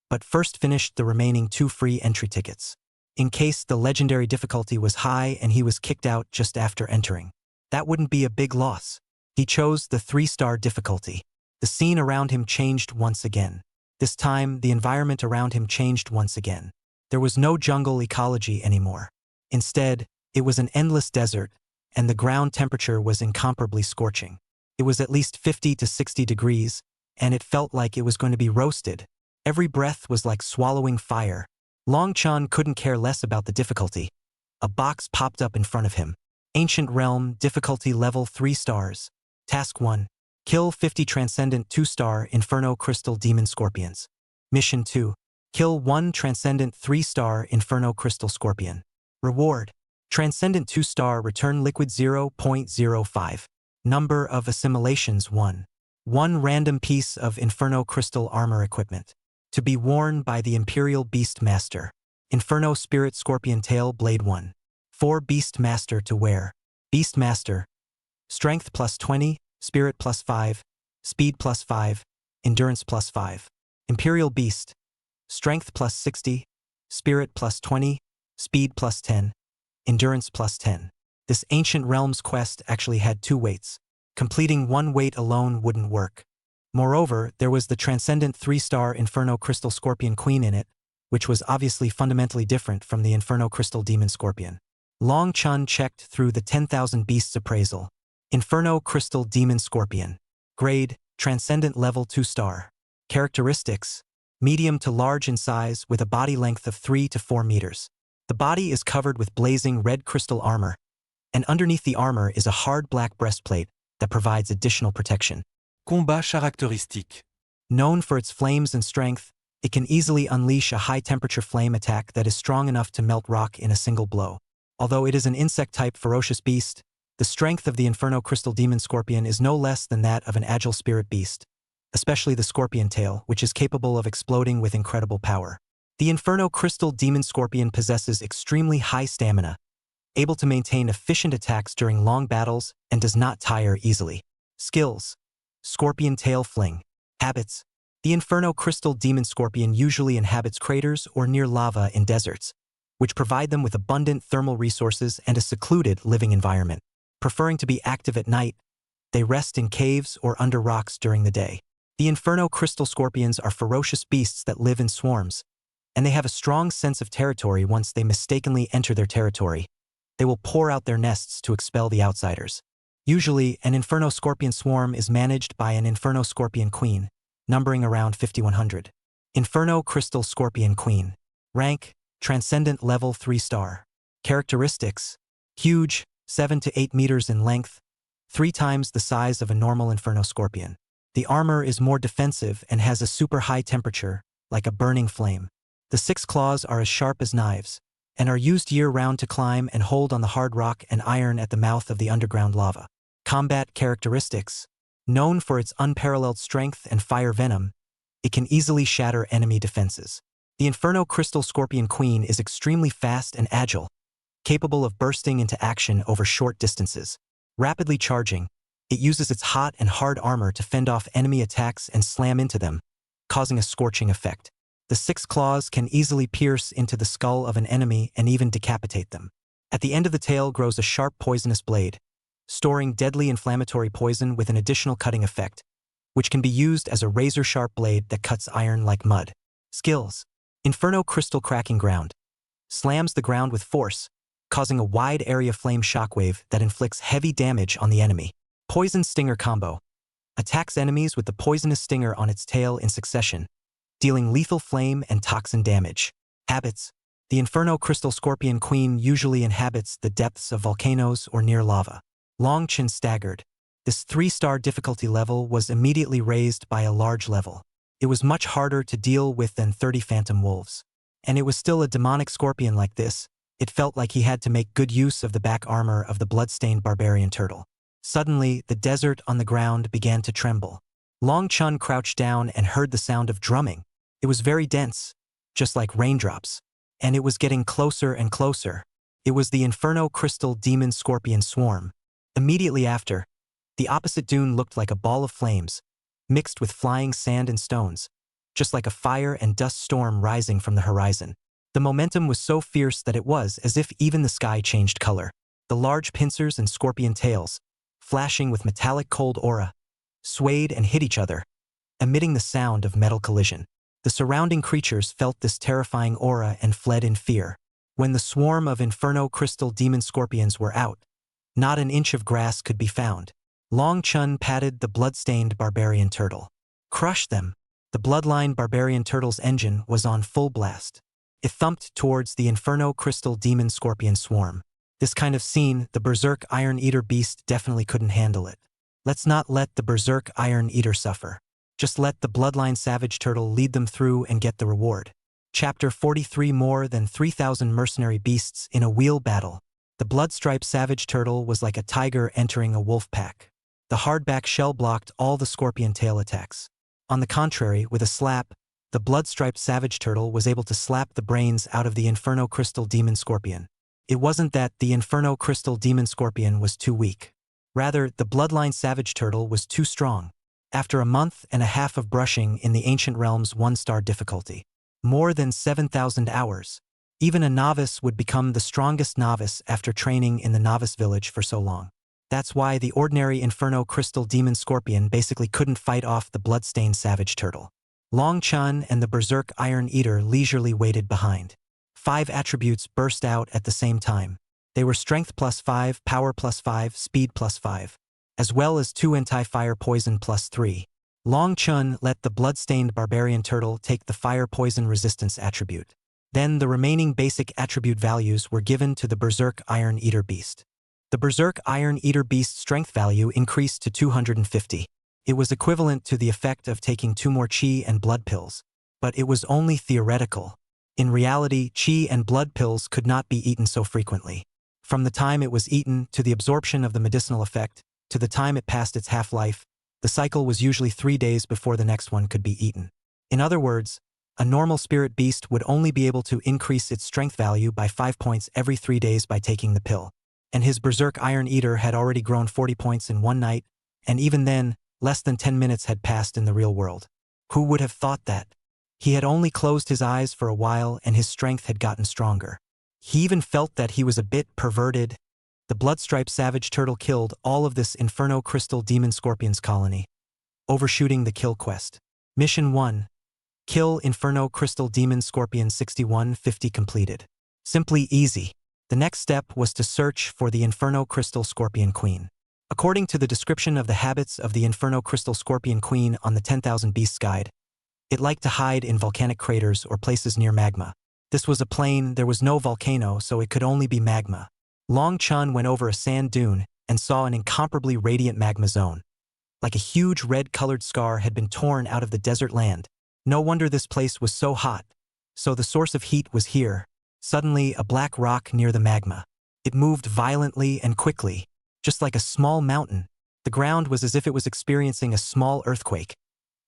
but first finished the remaining 2 free entry tickets. In case the legendary difficulty was high and he was kicked out just after entering. That wouldn't be a big loss. He chose the 3-star difficulty. The scene around him changed once again. This time, the environment around him changed once again. There was no jungle ecology anymore. Instead, it was an endless desert, and the ground temperature was incomparably scorching. It was at least 50 to 60 degrees, and it felt like it was going to be roasted. Every breath was like swallowing fire. Long Chun couldn't care less about the difficulty. A box popped up in front of him. Ancient Realm, difficulty level 3 stars. Task 1. Kill 50 Transcendent 2-star Inferno Crystal Demon Scorpions. Mission 2. Kill 1 Transcendent 3-star Inferno Crystal Scorpion. Reward. Transcendent 2-star return liquid 0.05. Number of assimilations 1. 1 random piece of Inferno Crystal armor equipment. To be worn by the Imperial Beast Master. Inferno Spirit Scorpion Tail Blade 1. 4 Beast Master to wear. Beast Master. Strength plus 20, Spirit plus 5, Speed plus 5, Endurance plus 5. Imperial Beast. Strength plus 60, Spirit plus 20, Speed plus 10, Endurance plus 10. This Ancient Realms quest actually had 2 weights. Completing 1 weight alone wouldn't work. Moreover, there was the Transcendent 3-star Inferno Crystal Scorpion Queen in it, which was obviously fundamentally different from the Inferno Crystal Demon Scorpion. Long Chun checked through the 10,000 Beasts appraisal. Inferno Crystal Demon Scorpion. Grade, Transcendent level 2-star. Characteristics, medium to large in size with a body length of 3 to 4 meters. The body is covered with blazing red crystal armor, and underneath the armor is a hard black breastplate that provides additional protection. Combat caractéristique. Known for its flames and strength, it can easily unleash a high-temperature flame attack that is strong enough to melt rock in a single blow. Although it is an insect-type ferocious beast, the strength of the Inferno Crystal Demon Scorpion is no less than that of an agile spirit beast, especially the scorpion tail, which is capable of exploding with incredible power. The Inferno Crystal Demon Scorpion possesses extremely high stamina, able to maintain efficient attacks during long battles, and does not tire easily. Skills: Scorpion Tail Fling. Habits: the Inferno Crystal Demon Scorpion usually inhabits craters or near lava in deserts, which provide them with abundant thermal resources and a secluded living environment. Preferring to be active at night, they rest in caves or under rocks during the day. The Inferno Crystal Scorpions are ferocious beasts that live in swarms, and they have a strong sense of territory. Once they mistakenly enter their territory, they will pour out their nests to expel the outsiders. Usually, an Inferno Scorpion swarm is managed by an Inferno Scorpion Queen, numbering around 5100. Inferno Crystal Scorpion Queen. Rank: Transcendent Level 3-star. Characteristics: huge, 7 to 8 meters in length, 3 times the size of a normal Inferno Scorpion. The armor is more defensive and has a super high temperature, like a burning flame. The 6 claws are as sharp as knives, and are used year-round to climb and hold on the hard rock and iron at the mouth of the underground lava. Combat characteristics: known for its unparalleled strength and fire venom, it can easily shatter enemy defenses. The Inferno Crystal Scorpion Queen is extremely fast and agile, capable of bursting into action over short distances. Rapidly charging, it uses its hot and hard armor to fend off enemy attacks and slam into them, causing a scorching effect. The 6 claws can easily pierce into the skull of an enemy and even decapitate them. At the end of the tail grows a sharp poisonous blade, storing deadly inflammatory poison with an additional cutting effect, which can be used as a razor-sharp blade that cuts iron like mud. Skills: Inferno Crystal Cracking Ground. Slams the ground with force, causing a wide area flame shockwave that inflicts heavy damage on the enemy. Poison Stinger Combo. Attacks enemies with the poisonous stinger on its tail in succession, dealing lethal flame and toxin damage. Habits: the Inferno Crystal Scorpion Queen usually inhabits the depths of volcanoes or near lava. Long Chin Staggered. This 3-star difficulty level was immediately raised by a large level. It was much harder to deal with than 30 phantom wolves. And it was still a demonic scorpion like this. It felt like he had to make good use of the back armor of the bloodstained barbarian turtle. Suddenly, the desert on the ground began to tremble. Long Chun crouched down and heard the sound of drumming. It was very dense, just like raindrops. And it was getting closer and closer. It was the Inferno Crystal Demon Scorpion Swarm. Immediately after, the opposite dune looked like a ball of flames, mixed with flying sand and stones, just like a fire and dust storm rising from the horizon. The momentum was so fierce that it was as if even the sky changed color. The large pincers and scorpion tails, flashing with metallic cold aura, swayed and hit each other, emitting the sound of metal collision. The surrounding creatures felt this terrifying aura and fled in fear. When the swarm of Inferno Crystal Demon Scorpions were out, not an inch of grass could be found. Long Chun patted the bloodstained barbarian turtle. Crush them! The bloodline barbarian turtle's engine was on full blast. It thumped towards the Inferno Crystal Demon Scorpion swarm. This kind of scene, the Berserk Iron Eater beast definitely couldn't handle it. Let's not let the Berserk Iron Eater suffer. Just let the Bloodline Savage Turtle lead them through and get the reward. Chapter 43: More than 3,000 mercenary beasts in a wheel battle. The Bloodstriped Savage Turtle was like a tiger entering a wolf pack. The hardback shell blocked all the scorpion tail attacks. On the contrary, with a slap, the Bloodstriped Savage Turtle was able to slap the brains out of the Inferno Crystal Demon Scorpion. It wasn't that the Inferno Crystal Demon Scorpion was too weak. Rather, the Bloodline Savage Turtle was too strong. After a month and a half of brushing in the Ancient Realm's 1-star difficulty, more than 7,000 hours, even a novice would become the strongest novice after training in the novice village for so long. That's why the ordinary Inferno Crystal Demon Scorpion basically couldn't fight off the Bloodstained Savage Turtle. Long Chun and the Berserk Iron Eater leisurely waited behind. 5 attributes burst out at the same time. They were Strength +5, Power +5, Speed +5, as well as 2 Anti-Fire Poison +3. Long Chun let the Bloodstained Barbarian Turtle take the Fire Poison Resistance attribute. Then the remaining basic attribute values were given to the Berserk Iron Eater beast. The Berserk Iron Eater Beast's strength value increased to 250. It was equivalent to the effect of taking 2 more chi and blood pills. But it was only theoretical. In reality, chi and blood pills could not be eaten so frequently. From the time it was eaten, to the absorption of the medicinal effect, to the time it passed its half-life, the cycle was usually 3 days before the next one could be eaten. In other words, a normal spirit beast would only be able to increase its strength value by 5 points every 3 days by taking the pill. And his Berserk Iron Eater had already grown 40 points in one night, and even then, less than 10 minutes had passed in the real world. Who would have thought that? He had only closed his eyes for a while and his strength had gotten stronger. He even felt that he was a bit perverted. The Bloodstripe Savage Turtle killed all of this Inferno Crystal Demon Scorpions colony, overshooting the kill quest. Mission 1. Kill Inferno Crystal Demon Scorpion 6150 completed. Simply easy. The next step was to search for the Inferno Crystal Scorpion Queen. According to the description of the habits of the Inferno Crystal Scorpion Queen on the 10,000 Beasts Guide, it liked to hide in volcanic craters or places near magma. This was a plain, there was no volcano, so it could only be magma. Long Chun went over a sand dune and saw an incomparably radiant magma zone. Like a huge red-colored scar had been torn out of the desert land. No wonder this place was so hot. So the source of heat was here. Suddenly, a black rock near the magma. It moved violently and quickly, just like a small mountain. The ground was as if it was experiencing a small earthquake.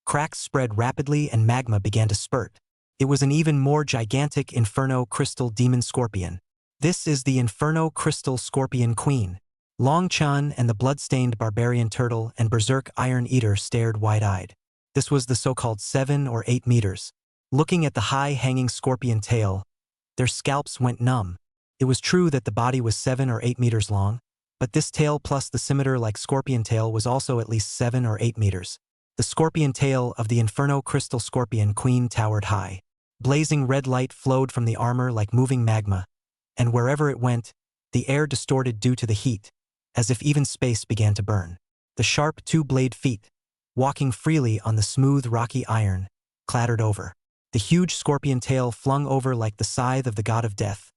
Cracks spread rapidly and magma began to spurt. It was an even more gigantic Inferno Crystal Demon Scorpion. This is the Inferno Crystal Scorpion Queen. Long Chun and the blood-stained Barbarian Turtle and Berserk Iron Eater stared wide-eyed. This was the so-called 7 or 8 meters. Looking at the high-hanging scorpion tail, their scalps went numb. It was true that the body was 7 or 8 meters long, but this tail plus the scimitar-like scorpion tail was also at least 7 or 8 meters. The scorpion tail of the Inferno Crystal Scorpion Queen towered high. Blazing red light flowed from the armor like moving magma, and wherever it went, the air distorted due to the heat, as if even space began to burn. The sharp 2-blade feet, walking freely on the smooth rocky iron, clattered over. The huge scorpion tail flung over like the scythe of the god of death,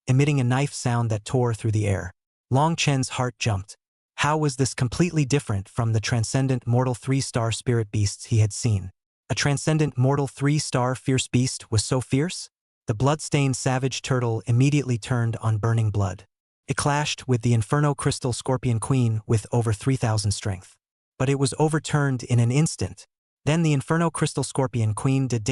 emitting a knife sound that tore through the air. Long Chen's heart jumped. How was this completely different from the transcendent mortal 3-star spirit beasts he had seen? A transcendent mortal 3-star fierce beast was so fierce? The blood-stained savage turtle immediately turned on burning blood. It clashed with the Inferno Crystal Scorpion Queen with over 3,000 strength. But it was overturned in an instant. Then the Inferno Crystal Scorpion Queen did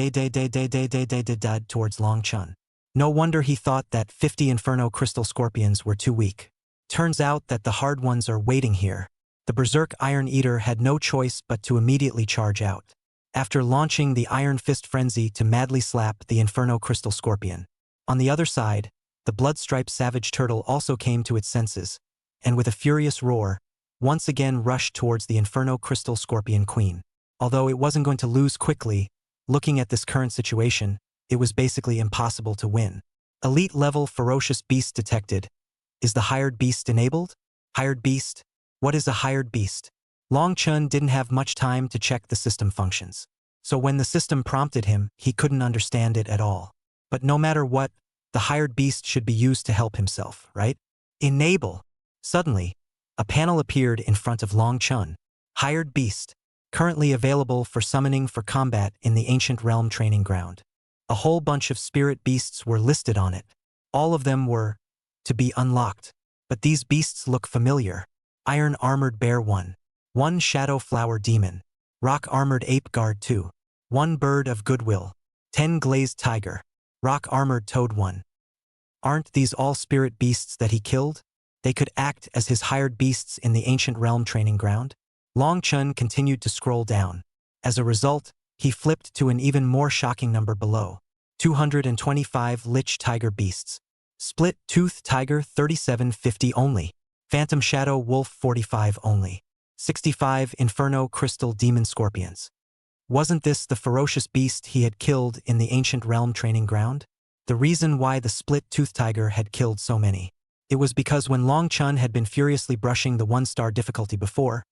towards Long Chun. No wonder he thought that 50 Inferno Crystal Scorpions were too weak. Turns out that the hard ones are waiting here. The Berserk Iron Eater had no choice but to immediately charge out. After launching the Iron Fist Frenzy to madly slap the Inferno Crystal Scorpion. On the other side, the Bloodstripe Savage Turtle also came to its senses, and with a furious roar, once again rushed towards the Inferno Crystal Scorpion Queen. Although it wasn't going to lose quickly, looking at this current situation, it was basically impossible to win. Elite-level Ferocious Beast detected. Is the Hired Beast enabled? Hired Beast? What is a Hired Beast? Long Chun didn't have much time to check the system functions. So when the system prompted him, he couldn't understand it at all. But no matter what, the Hired Beast should be used to help himself, right? Enable. Suddenly, a panel appeared in front of Long Chun. Hired Beast. Currently available for summoning for combat in the Ancient Realm Training Ground. A whole bunch of spirit beasts were listed on it. All of them were to be unlocked. But these beasts look familiar. Iron Armored Bear 1. 1 Shadow Flower Demon. Rock Armored Ape Guard 2. 1 Bird of Goodwill. 10 Glazed Tiger. Rock Armored Toad 1. Aren't these all spirit beasts that he killed? They could act as his hired beasts in the Ancient Realm Training Ground. Long Chun continued to scroll down. As a result, he flipped to an even more shocking number below. 225 Lich Tiger Beasts. Split Tooth Tiger 3750 only. Phantom Shadow Wolf 45 only. 65 Inferno Crystal Demon Scorpions. Wasn't this the ferocious beast he had killed in the Ancient Realm Training Ground? The reason why the Split Tooth Tiger had killed so many. It was because when Long Chun had been furiously brushing the 1-star difficulty before,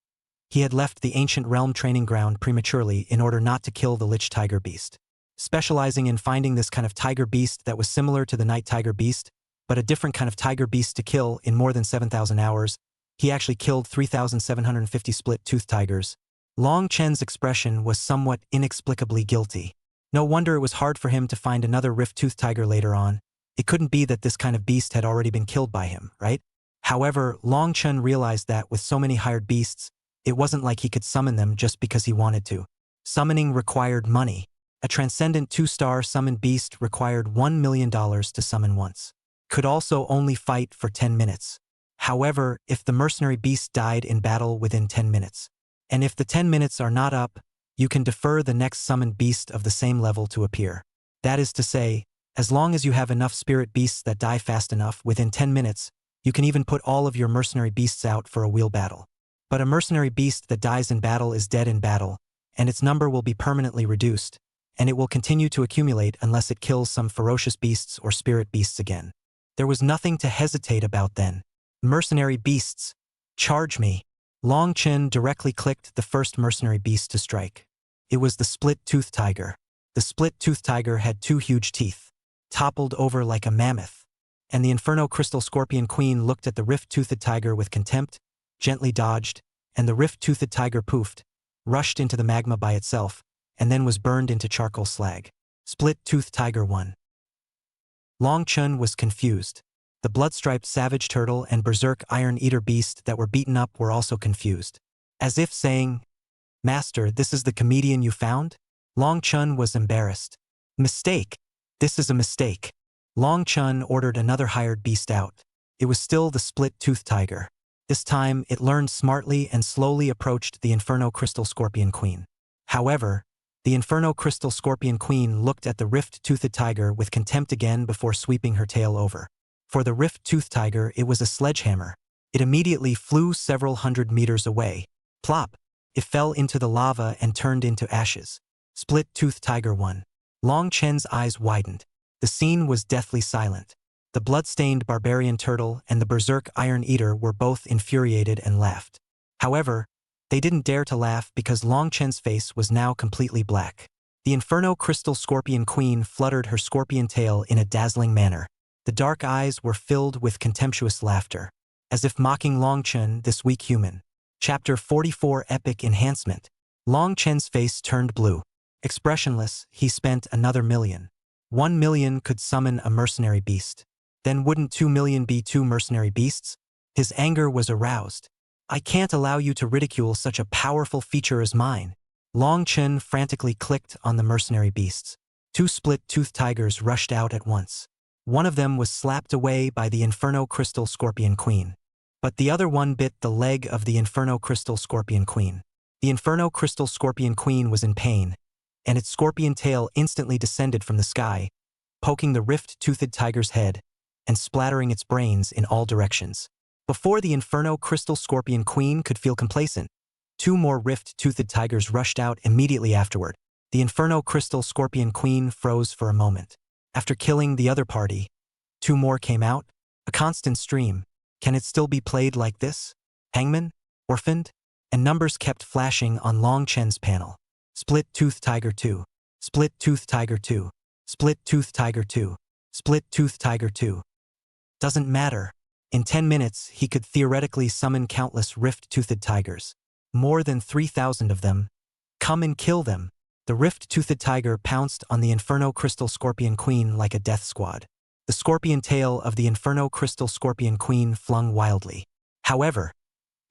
he had left the Ancient Realm Training Ground prematurely in order not to kill the Lich Tiger Beast. Specializing in finding this kind of tiger beast that was similar to the Night Tiger Beast, but a different kind of tiger beast to kill in more than 7,000 hours. He actually killed 3,750 split-toothed tigers. Long Chen's expression was somewhat inexplicably guilty. No wonder it was hard for him to find another rift-toothed tiger later on. It couldn't be that this kind of beast had already been killed by him, right? However, Long Chen realized that with so many hired beasts, it wasn't like he could summon them just because he wanted to. Summoning required money. A transcendent 2-star summoned beast required $1 million to summon once. Could also only fight for 10 minutes. However, if the mercenary beast died in battle within 10 minutes, and if the 10 minutes are not up, you can defer the next summoned beast of the same level to appear. That is to say, as long as you have enough spirit beasts that die fast enough within 10 minutes, you can even put all of your mercenary beasts out for a wheel battle. But a mercenary beast that dies in battle is dead in battle, and its number will be permanently reduced, and it will continue to accumulate unless it kills some ferocious beasts or spirit beasts again. There was nothing to hesitate about then. Mercenary beasts. Charge me. Long Chen directly clicked the first mercenary beast to strike. It was the split-toothed tiger. The split-toothed tiger had 2 huge teeth, toppled over like a mammoth, and the Inferno Crystal Scorpion Queen looked at the rift-toothed tiger with contempt, gently dodged, and the rift-toothed tiger poofed, rushed into the magma by itself, and then was burned into charcoal slag. Split-toothed tiger won. Long Chen was confused. The blood-striped savage turtle and berserk iron eater beast that were beaten up were also confused. As if saying, "Master, this is the comedian you found?" Long Chen was embarrassed. "Mistake. This is a mistake." Long Chen ordered another hired beast out. It was still the split-toothed tiger. This time, it learned smartly and slowly approached the Inferno Crystal Scorpion Queen. However, the Inferno Crystal Scorpion Queen looked at the rift-toothed tiger with contempt again before sweeping her tail over. For the rift-toothed tiger, it was a sledgehammer. It immediately flew several hundred meters away. Plop! It fell into the lava and turned into ashes. Split-toothed tiger won. Long Chen's eyes widened. The scene was deathly silent. The blood-stained barbarian turtle and the berserk iron eater were both infuriated and laughed. However, they didn't dare to laugh because Long Chen's face was now completely black. The Inferno Crystal Scorpion Queen fluttered her scorpion tail in a dazzling manner. The dark eyes were filled with contemptuous laughter, as if mocking Long Chen, this weak human. Chapter 44 Epic Enhancement. Long Chen's face turned blue. Expressionless, he spent another million. 1 million could summon a mercenary beast. Then wouldn't 2 million be 2 mercenary beasts? His anger was aroused. "I can't allow you to ridicule such a powerful feature as mine." Long Chen frantically clicked on the mercenary beasts. 2 split-toothed tigers rushed out at once. One of them was slapped away by the Inferno Crystal Scorpion Queen. But the other one bit the leg of the Inferno Crystal Scorpion Queen. The Inferno Crystal Scorpion Queen was in pain, and its scorpion tail instantly descended from the sky, poking the rift-toothed tiger's head and splattering its brains in all directions. Before the Inferno Crystal Scorpion Queen could feel complacent, 2 more rift-toothed tigers rushed out immediately afterward. The Inferno Crystal Scorpion Queen froze for a moment. After killing the other party, 2 more came out. A constant stream. Can it still be played like this? Hangman? Orphaned? And numbers kept flashing on Long Chen's panel. Split-toothed tiger 2. Split-toothed tiger 2. Split-toothed tiger 2. Split-toothed tiger 2. Doesn't matter. In 10 minutes, he could theoretically summon countless rift-toothed tigers. More than 3,000 of them. Come and kill them. The rift-toothed tiger pounced on the Inferno Crystal Scorpion Queen like a death squad. The scorpion tail of the Inferno Crystal Scorpion Queen flung wildly. However,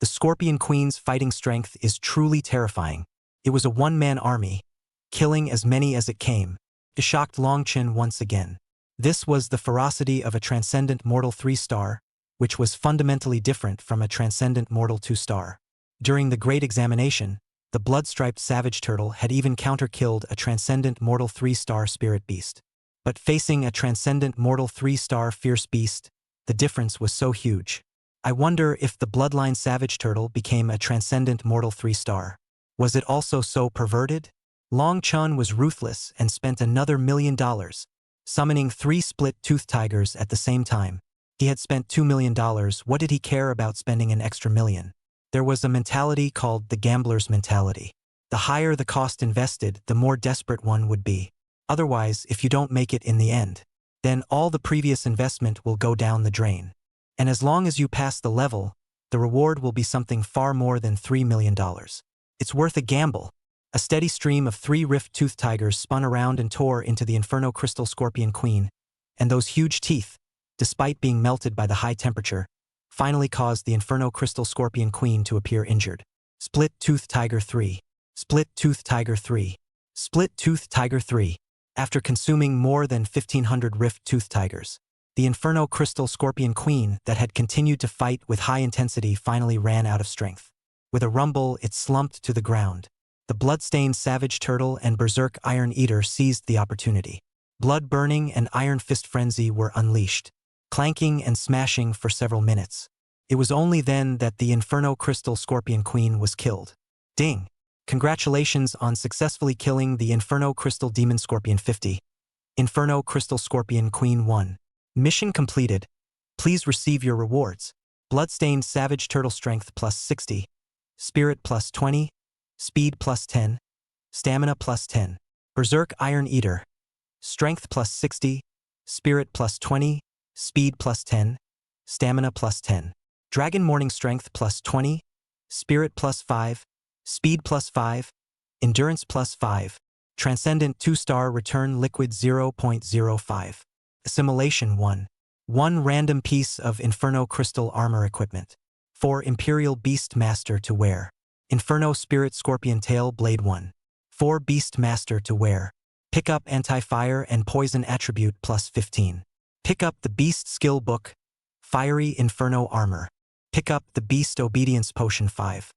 the Scorpion Queen's fighting strength is truly terrifying. It was a one-man army, killing as many as it came. It shocked Long Chen once again. This was the ferocity of a transcendent mortal 3-star, which was fundamentally different from a transcendent mortal 2-star. During the Great Examination, the blood-striped savage turtle had even counter-killed a transcendent mortal 3-star spirit beast. But facing a transcendent mortal 3-star fierce beast, the difference was so huge. I wonder if the bloodline savage turtle became a transcendent mortal 3-star. Was it also so perverted? Long Chen was ruthless and spent another $1 million, summoning 3 split-toothed tigers at the same time. He had spent $2 million. What did he care about spending an extra million? There was a mentality called the gambler's mentality. The higher the cost invested, the more desperate one would be. Otherwise, if you don't make it in the end, then all the previous investment will go down the drain. And as long as you pass the level, the reward will be something far more than $3 million. It's worth a gamble. A steady stream of 3 rift-toothed tigers spun around and tore into the Inferno Crystal Scorpion Queen, and those huge teeth, despite being melted by the high temperature, finally caused the Inferno Crystal Scorpion Queen to appear injured. Split-Tooth Tiger 3. Split-Tooth Tiger 3. Split-Tooth Tiger 3. After consuming more than 1,500 rift-toothed tigers, the Inferno Crystal Scorpion Queen that had continued to fight with high intensity finally ran out of strength. With a rumble, it slumped to the ground. The blood-stained Savage Turtle and Berserk Iron Eater seized the opportunity. Blood-burning and Iron Fist Frenzy were unleashed, clanking and smashing for several minutes. It was only then that the Inferno Crystal Scorpion Queen was killed. Ding! Congratulations on successfully killing the Inferno Crystal Demon Scorpion 50. Inferno Crystal Scorpion Queen 1. Mission completed. Please receive your rewards. Bloodstained Savage Turtle Strength plus 60. Spirit plus 20. Speed plus 10. Stamina plus 10. Berserk Iron Eater. Strength plus 60. Spirit plus 20. Speed plus 10. Stamina plus 10. Dragon Morning Strength plus 20. Spirit plus 5. Speed plus 5. Endurance plus 5. Transcendent 2-star Return Liquid 0.05. Assimilation 1. 1 random piece of Inferno Crystal Armor Equipment. For Imperial Beast Master to wear. Inferno Spirit Scorpion Tail Blade 1. 4 Beast Master to wear. Pick up Anti-Fire and Poison Attribute plus 15. Pick up the Beast Skill Book. Fiery Inferno Armor. Pick up the Beast Obedience Potion 5.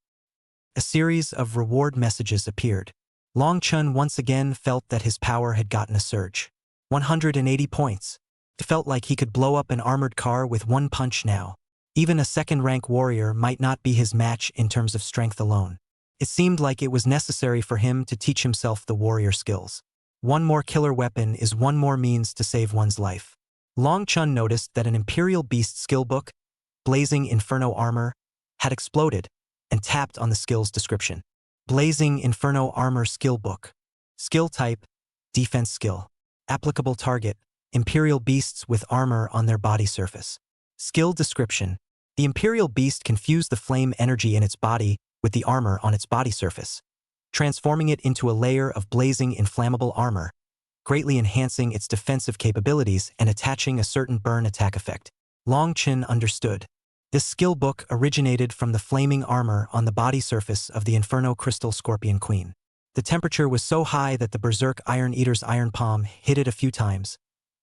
A series of reward messages appeared. Long Chun once again felt that his power had gotten a surge. 180 points. It felt like he could blow up an armored car with one punch now. Even a second-rank warrior might not be his match in terms of strength alone. It seemed like it was necessary for him to teach himself the warrior skills. One more killer weapon is one more means to save one's life. Long Chun noticed that an Imperial Beast skill book, Blazing Inferno Armor, had exploded, and tapped on the skill's description. Blazing Inferno Armor Skill Book. Skill type, Defense Skill. Applicable target, Imperial Beasts with armor on their body surface. Skill description. The Imperial Beast can fuse the flame energy in its body with the armor on its body surface, transforming it into a layer of blazing inflammable armor, greatly enhancing its defensive capabilities and attaching a certain burn attack effect. Long Chin understood. This skill book originated from the flaming armor on the body surface of the Inferno Crystal Scorpion Queen. The temperature was so high that the Berserk Iron Eater's iron palm hit it a few times,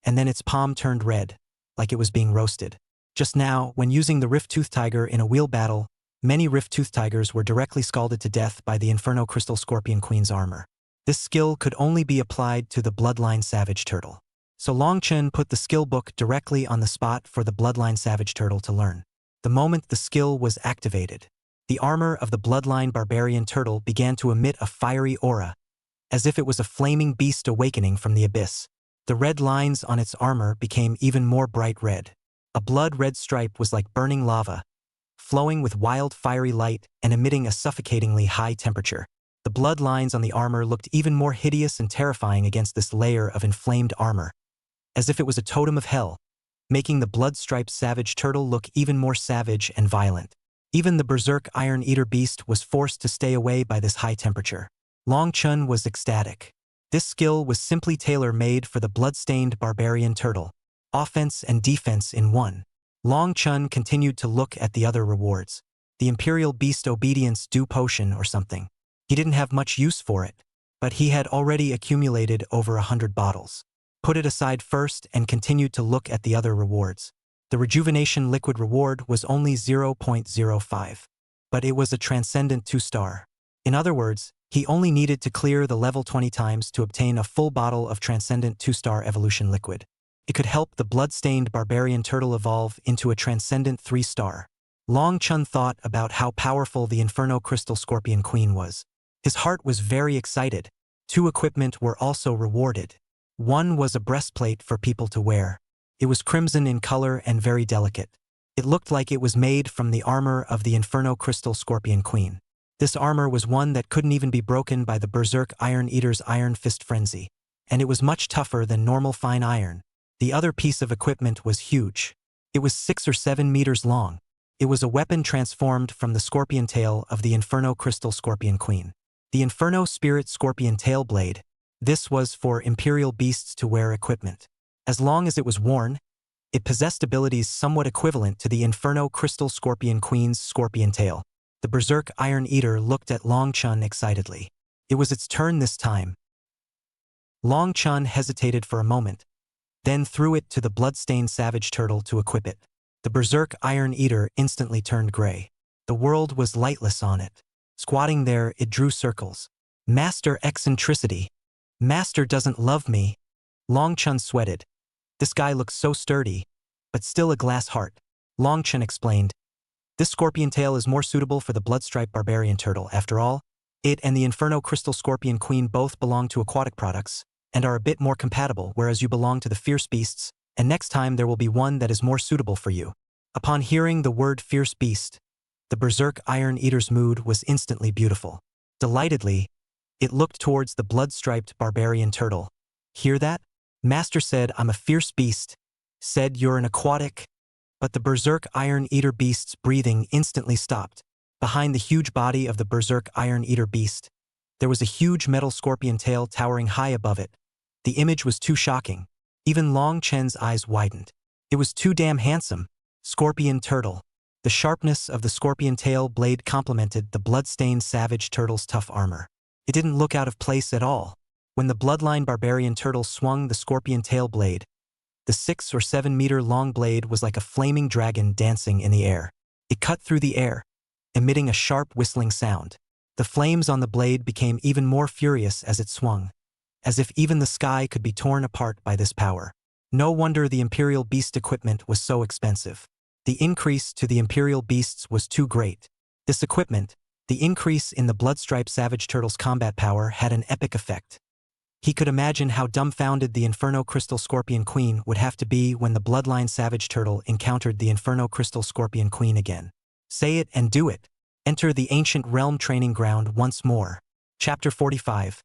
and then its palm turned red, like it was being roasted. Just now, when using the Rift-Tooth Tiger in a wheel battle, many Rift-Tooth Tigers were directly scalded to death by the Inferno Crystal Scorpion Queen's armor. This skill could only be applied to the Bloodline Savage Turtle. So Long Chen put the skill book directly on the spot for the Bloodline Savage Turtle to learn. The moment the skill was activated, the armor of the Bloodline Barbarian Turtle began to emit a fiery aura, as if it was a flaming beast awakening from the abyss. The red lines on its armor became even more bright red. A blood-red stripe was like burning lava, flowing with wild fiery light and emitting a suffocatingly high temperature. The blood lines on the armor looked even more hideous and terrifying against this layer of inflamed armor, as if it was a totem of hell, making the blood-striped Savage Turtle look even more savage and violent. Even the Berserk Iron Eater beast was forced to stay away by this high temperature. Long Chun was ecstatic. This skill was simply tailor-made for the blood-stained Barbarian Turtle. Offense and defense in one. Long Chun continued to look at the other rewards. The Imperial Beast Obedience Dew Potion or something. He didn't have much use for it, but he had already accumulated over 100 bottles. Put it aside first and continued to look at the other rewards. The Rejuvenation Liquid reward was only 0.05, but it was a transcendent 2-star. In other words, he only needed to clear the level 20 times to obtain a full bottle of transcendent 2-star evolution liquid. It could help the blood-stained Barbarian Turtle evolve into a transcendent 3-star. Long Chun thought about how powerful the Inferno Crystal Scorpion Queen was. His heart was very excited. 2 equipment were also rewarded. One was a breastplate for people to wear. It was crimson in color and very delicate. It looked like it was made from the armor of the Inferno Crystal Scorpion Queen. This armor was one that couldn't even be broken by the Berserk Iron Eater's Iron Fist Frenzy, and it was much tougher than normal fine iron, The other piece of equipment was huge. It was 6 or 7 meters long. It was a weapon transformed from the scorpion tail of the Inferno Crystal Scorpion Queen. The Inferno Spirit Scorpion Tail Blade. This was for Imperial beasts to wear equipment. As long as it was worn, it possessed abilities somewhat equivalent to the Inferno Crystal Scorpion Queen's scorpion tail. The Berserk Iron Eater looked at Long Chun excitedly. It was its turn this time. Long Chun hesitated for a moment, then threw it to the bloodstained savage turtle to equip it. The Berserk Iron Eater instantly turned gray. The world was lightless on it. Squatting there, it drew circles. Master eccentricity. Master doesn't love me. Long Chun sweated. This guy looks so sturdy, but still a glass heart. Long Chun explained. This scorpion tail is more suitable for the blood-striped barbarian turtle. After all, it and the Inferno Crystal Scorpion Queen both belong to aquatic products and are a bit more compatible, whereas you belong to the fierce beasts, and next time there will be one that is more suitable for you. Upon hearing the word fierce beast, the Berserk Iron Eater's mood was instantly beautiful. Delightedly, it looked towards the blood-striped barbarian turtle. Hear that? Master said I'm a fierce beast. Said you're an aquatic. But the Berserk Iron Eater beast's breathing instantly stopped. Behind the huge body of the Berserk Iron Eater beast, there was a huge metal scorpion tail towering high above it. The image was too shocking. Even Long Chen's eyes widened. It was too damn handsome. Scorpion turtle. The sharpness of the scorpion tail blade complemented the blood-stained savage turtle's tough armor. It didn't look out of place at all. When the bloodline barbarian turtle swung the scorpion tail blade, the 6 or 7 meter long blade was like a flaming dragon dancing in the air. It cut through the air, emitting a sharp whistling sound. The flames on the blade became even more furious as it swung, as if even the sky could be torn apart by this power. No wonder the Imperial Beast equipment was so expensive. The increase to the Imperial Beasts was too great. This equipment, the increase in the Bloodstripe Savage Turtle's combat power, had an epic effect. He could imagine how dumbfounded the Inferno Crystal Scorpion Queen would have to be when the Bloodline Savage Turtle encountered the Inferno Crystal Scorpion Queen again. Say it and do it. Enter the Ancient Realm Training Ground once more. Chapter 45.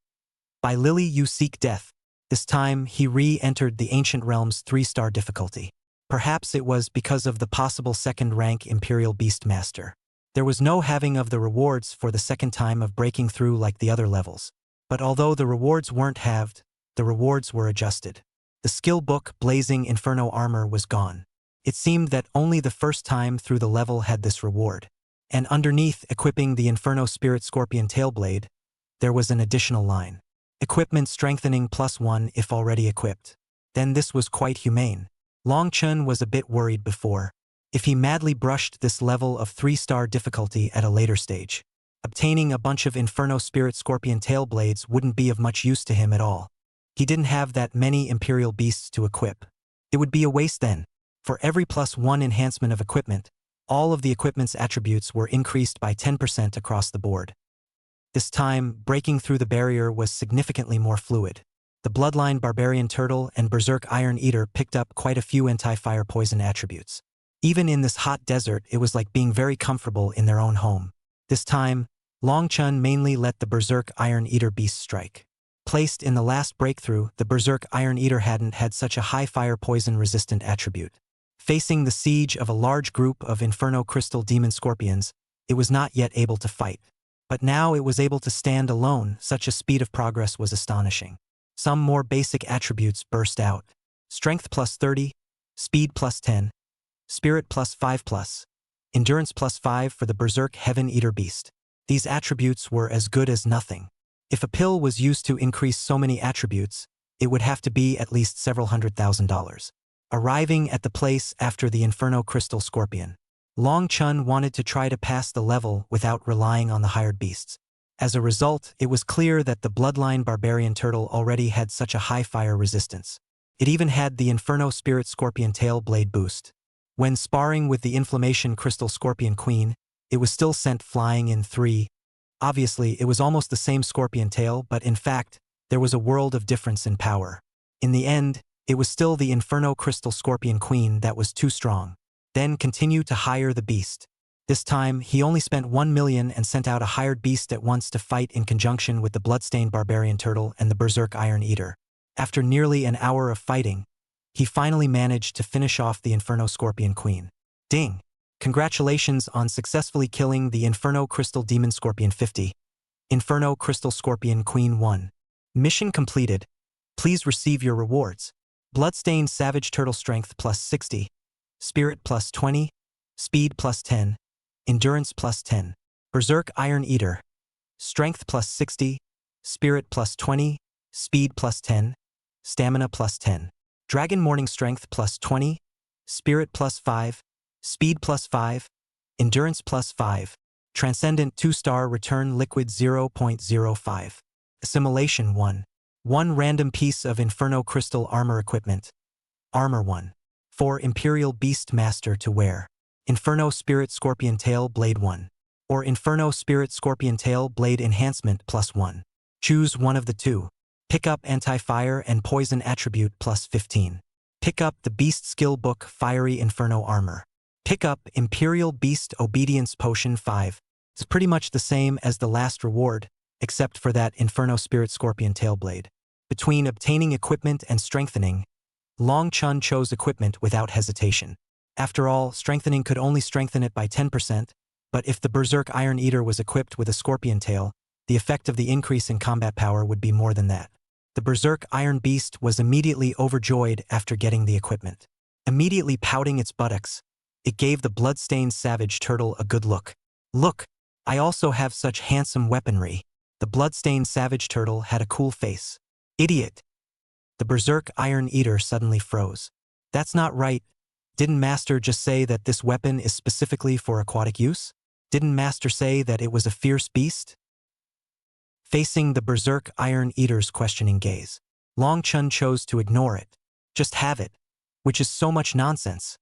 By Lily You Seek Death. This time, he re-entered the Ancient Realm's 3-star difficulty. Perhaps it was because of the possible second-rank Imperial Beastmaster. There was no halving of the rewards for the second time of breaking through like the other levels. But although the rewards weren't halved, the rewards were adjusted. The skill book Blazing Inferno Armor was gone. It seemed that only the first time through the level had this reward. And underneath equipping the Inferno Spirit Scorpion Tailblade, there was an additional line. Equipment strengthening +1 if already equipped. Then this was quite humane. Long Chun was a bit worried before. If he madly brushed this level of 3-star difficulty at a later stage, obtaining a bunch of Inferno Spirit Scorpion Tailblades wouldn't be of much use to him at all. He didn't have that many Imperial Beasts to equip. It would be a waste then. For every +1 enhancement of equipment, all of the equipment's attributes were increased by 10% across the board. This time, breaking through the barrier was significantly more fluid. The Bloodline Barbarian Turtle and Berserk Iron Eater picked up quite a few anti-fire poison attributes. Even in this hot desert, it was like being very comfortable in their own home. This time, Long Chun mainly let the Berserk Iron Eater beast strike. Placed in the last breakthrough, the Berserk Iron Eater hadn't had such a high fire poison resistant attribute. Facing the siege of a large group of Inferno Crystal Demon Scorpions, it was not yet able to fight. But now it was able to stand alone. Such a speed of progress was astonishing. Some more basic attributes burst out. Strength +30, Speed +10, Spirit +5+, Endurance +5 for the Berserk Heaven Eater Beast. These attributes were as good as nothing. If a pill was used to increase so many attributes, it would have to be at least several $100,000. Arriving at the place after the Inferno Crystal Scorpion, Long Chun wanted to try to pass the level without relying on the hired beasts. As a result, it was clear that the Bloodline Barbarian Turtle already had such a high fire resistance. It even had the Inferno Spirit Scorpion Tail Blade boost. When sparring with the Inflammation Crystal Scorpion Queen, it was still sent flying in 3. Obviously, it was almost the same scorpion tail, but in fact, there was a world of difference in power. In the end, it was still the Inferno Crystal Scorpion Queen that was too strong. Then continue to hire the beast. This time, he only spent 1 million and sent out a hired beast at once to fight in conjunction with the Bloodstained Barbarian Turtle and the Berserk Iron Eater. After nearly an hour of fighting, he finally managed to finish off the Inferno Scorpion Queen. Ding! Congratulations on successfully killing the Inferno Crystal Demon Scorpion 50. Inferno Crystal Scorpion Queen 1. Mission completed. Please receive your rewards. Bloodstained Savage Turtle Strength plus 60. Spirit plus 20. Speed plus 10. Endurance plus 10. Berserk Iron Eater. Strength plus 60. Spirit plus 20. Speed plus 10. Stamina plus 10. Dragon Morning Strength plus 20. Spirit plus 5. Speed plus 5. Endurance plus 5. Transcendent 2-star Return Liquid 0.05. Assimilation 1. 1 random piece of Inferno Crystal Armor Equipment. Armor 1. For Imperial Beast Master to wear. Inferno Spirit Scorpion Tail Blade 1. Or Inferno Spirit Scorpion Tail Blade Enhancement plus 1. Choose one of the two. Pick up Anti-Fire and Poison Attribute plus 15. Pick up the Beast Skill Book Fiery Inferno Armor. Pick up Imperial Beast Obedience Potion 5. It's pretty much the same as the last reward, except for that Inferno Spirit Scorpion Tailblade. Between obtaining equipment and strengthening, Long Chun chose equipment without hesitation. After all, strengthening could only strengthen it by 10%, but if the Berserk Iron Eater was equipped with a scorpion tail, the effect of the increase in combat power would be more than that. The Berserk Iron Beast was immediately overjoyed after getting the equipment. Immediately pouting its buttocks, it gave the bloodstained Savage Turtle a good look. Look, I also have such handsome weaponry. The bloodstained Savage Turtle had a cool face. Idiot! The Berserk Iron Eater suddenly froze. That's not right. Didn't Master just say that this weapon is specifically for aquatic use? Didn't Master say that it was a fierce beast? Facing the Berserk Iron Eater's questioning gaze, Long Chun chose to ignore it. Just have it. Which is so much nonsense.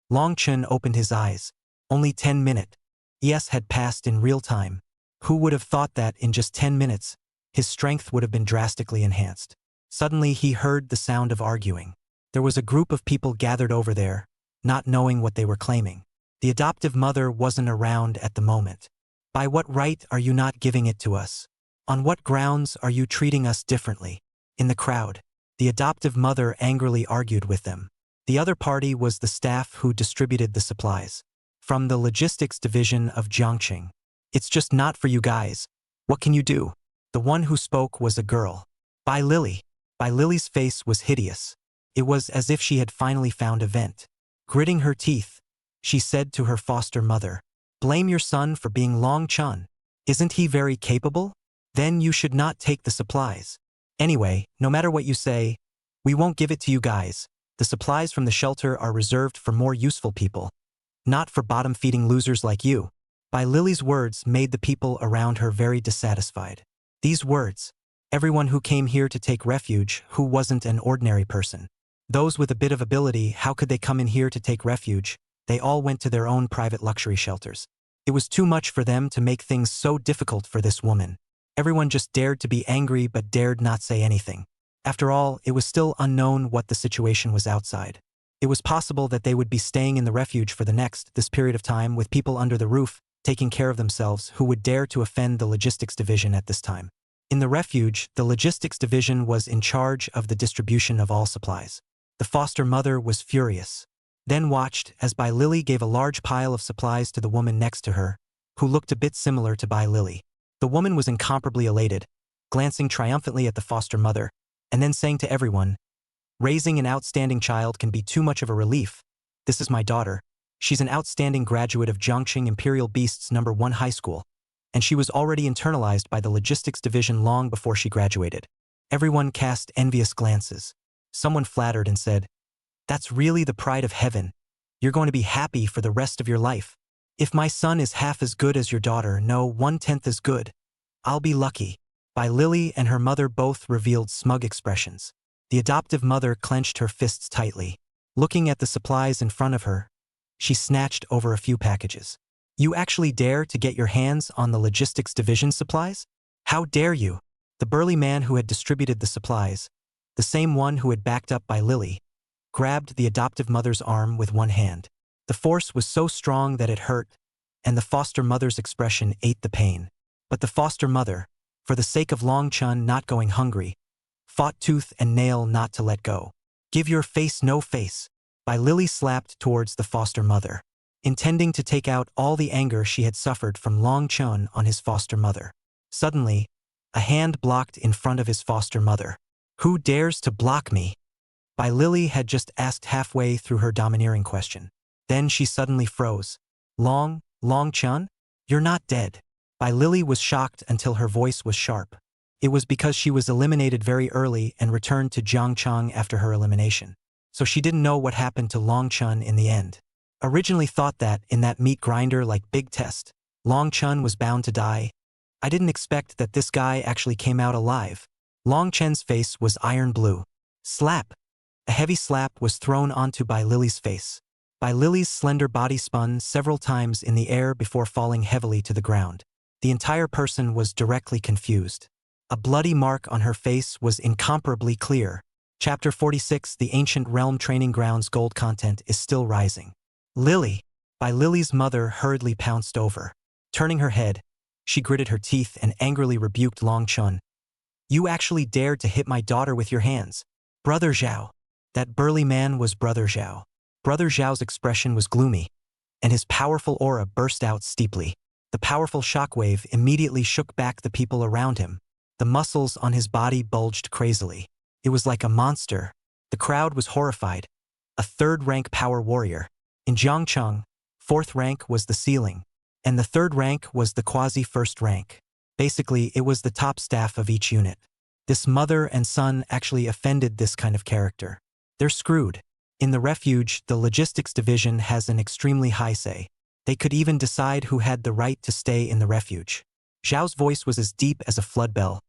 Long Chun opened his eyes. Only 10 minutes. Yes, had passed in real time. Who would have thought that in just 10 minutes, his strength would have been drastically enhanced? Suddenly he heard the sound of arguing. There was a group of people gathered over there, not knowing what they were claiming. The adoptive mother wasn't around at the moment. By what right are you not giving it to us? On what grounds are you treating us differently? In the crowd, the adoptive mother angrily argued with them. The other party was the staff who distributed the supplies. From the logistics division of Jiangqing. It's just not for you guys. What can you do? The one who spoke was a girl. By Lily. By Lily's face was hideous. It was as if she had finally found a vent. Gritting her teeth, she said to her foster mother, "Blame your son for being Long Chun. Isn't he very capable? Then you should not take the supplies. Anyway, no matter what you say, we won't give it to you guys. The supplies from the shelter are reserved for more useful people. Not for bottom-feeding losers like you." By Lily's words made the people around her very dissatisfied. These words, everyone who came here to take refuge who wasn't an ordinary person. Those with a bit of ability, how could they come in here to take refuge? They all went to their own private luxury shelters. It was too much for them to make things so difficult for this woman. Everyone just dared to be angry but dared not say anything. After all, it was still unknown what the situation was outside. It was possible that they would be staying in the refuge for this period of time with people under the roof, taking care of themselves, who would dare to offend the logistics division at this time. In the refuge, the logistics division was in charge of the distribution of all supplies. The foster mother was furious. Then watched as Bai Lily gave a large pile of supplies to the woman next to her, who looked a bit similar to Bai Lily. The woman was incomparably elated, glancing triumphantly at the foster mother, and then saying to everyone, "Raising an outstanding child can be too much of a relief. This is my daughter. She's an outstanding graduate of Jiangqing Imperial Beasts No. 1 High School, and she was already internalized by the logistics division long before she graduated." Everyone cast envious glances. Someone flattered and said, "That's really the pride of heaven. You're going to be happy for the rest of your life. If my son is half as good as your daughter, no, 1/10 as good, I'll be lucky." Bai Lily and her mother both revealed smug expressions. The adoptive mother clenched her fists tightly. Looking at the supplies in front of her, she snatched over a few packages. "You actually dare to get your hands on the logistics division supplies? How dare you?" The burly man who had distributed the supplies, the same one who had backed up Bai Lily, grabbed the adoptive mother's arm with one hand. The force was so strong that it hurt, and the foster mother's expression ate the pain. But the foster mother, for the sake of Long Chun not going hungry, fought tooth and nail not to let go. Give your face no face. By Lily slapped towards the foster mother, intending to take out all the anger she had suffered from Long Chun on his foster mother. Suddenly, a hand blocked in front of his foster mother. Who dares to block me? By Lily had just asked halfway through her domineering question. Then she suddenly froze. Long Chun? You're not dead. By Lily was shocked until her voice was sharp. It was because she was eliminated very early and returned to Jiangchang after her elimination. So she didn't know what happened to Long Chun in the end. Originally thought that, in that meat grinder like big test, Long Chun was bound to die. I didn't expect that this guy actually came out alive. Long Chun's face was iron blue. Slap! A heavy slap was thrown onto Bai Lily's face. Bai Lily's slender body spun several times in the air before falling heavily to the ground. The entire person was directly confused. A bloody mark on her face was incomparably clear. Chapter 46 The Ancient Realm Training Grounds Gold content is still rising. Lily! Bai Lily's mother hurriedly pounced over. Turning her head, she gritted her teeth and angrily rebuked Long Chun. You actually dared to hit my daughter with your hands. Brother Zhao. That burly man was Brother Zhao. Brother Zhao's expression was gloomy, and his powerful aura burst out steeply. The powerful shockwave immediately shook back the people around him. The muscles on his body bulged crazily. It was like a monster. The crowd was horrified. A third-rank power warrior. In Jiangcheng, fourth rank was the ceiling, and the third rank was the quasi-first rank. Basically, it was the top staff of each unit. This mother and son actually offended this kind of character. They're screwed. In the refuge, the logistics division has an extremely high say. They could even decide who had the right to stay in the refuge. Zhao's voice was as deep as a flood bell.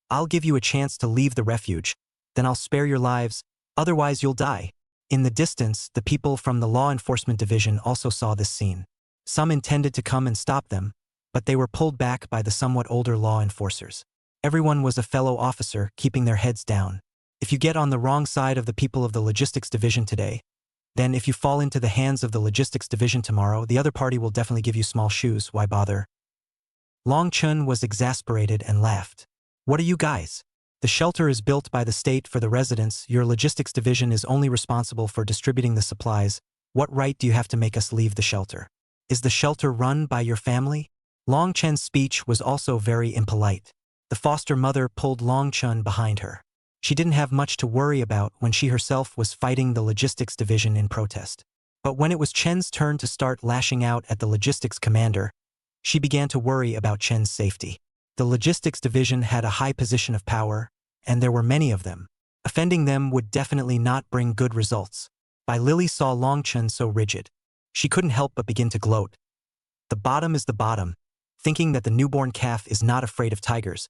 I'll give you a chance to leave the refuge, then I'll spare your lives, otherwise you'll die. In the distance, the people from the law enforcement division also saw this scene. Some intended to come and stop them, but they were pulled back by the somewhat older law enforcers. Everyone was a fellow officer, keeping their heads down. If you get on the wrong side of the people of the logistics division today, then if you fall into the hands of the logistics division tomorrow, the other party will definitely give you small shoes. Why bother? Long Chun was exasperated and laughed. What are you guys? The shelter is built by the state for the residents. Your logistics division is only responsible for distributing the supplies. What right do you have to make us leave the shelter? Is the shelter run by your family? Long Chun's speech was also very impolite. The foster mother pulled Long Chun behind her. She didn't have much to worry about when she herself was fighting the logistics division in protest. But when it was Chen's turn to start lashing out at the logistics commander, she began to worry about Chen's safety. The logistics division had a high position of power, and there were many of them. Offending them would definitely not bring good results. Bai Lily saw Long Chun so rigid. She couldn't help but begin to gloat. The bottom is the bottom, thinking that the newborn calf is not afraid of tigers.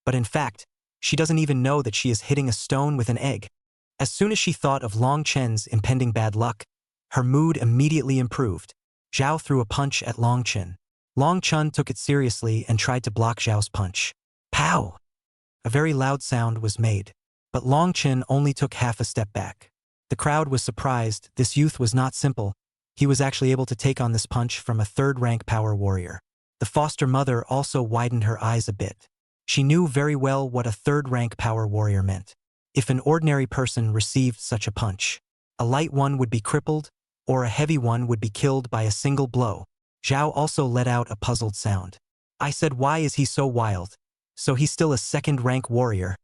But in fact, she doesn't even know that she is hitting a stone with an egg. As soon as she thought of Long Chen's impending bad luck, her mood immediately improved. Zhao threw a punch at Long Chen. Long Chun took it seriously and tried to block Zhao's punch. Pow! A very loud sound was made, but Long Chen only took half a step back. The crowd was surprised. This youth was not simple. He was actually able to take on this punch from a third-rank power warrior. The foster mother also widened her eyes a bit. She knew very well what a third-rank power warrior meant. If an ordinary person received such a punch, a light one would be crippled, or a heavy one would be killed by a single blow. Zhao also let out a puzzled sound. I said, why is he so wild? So he's still a second-rank warrior?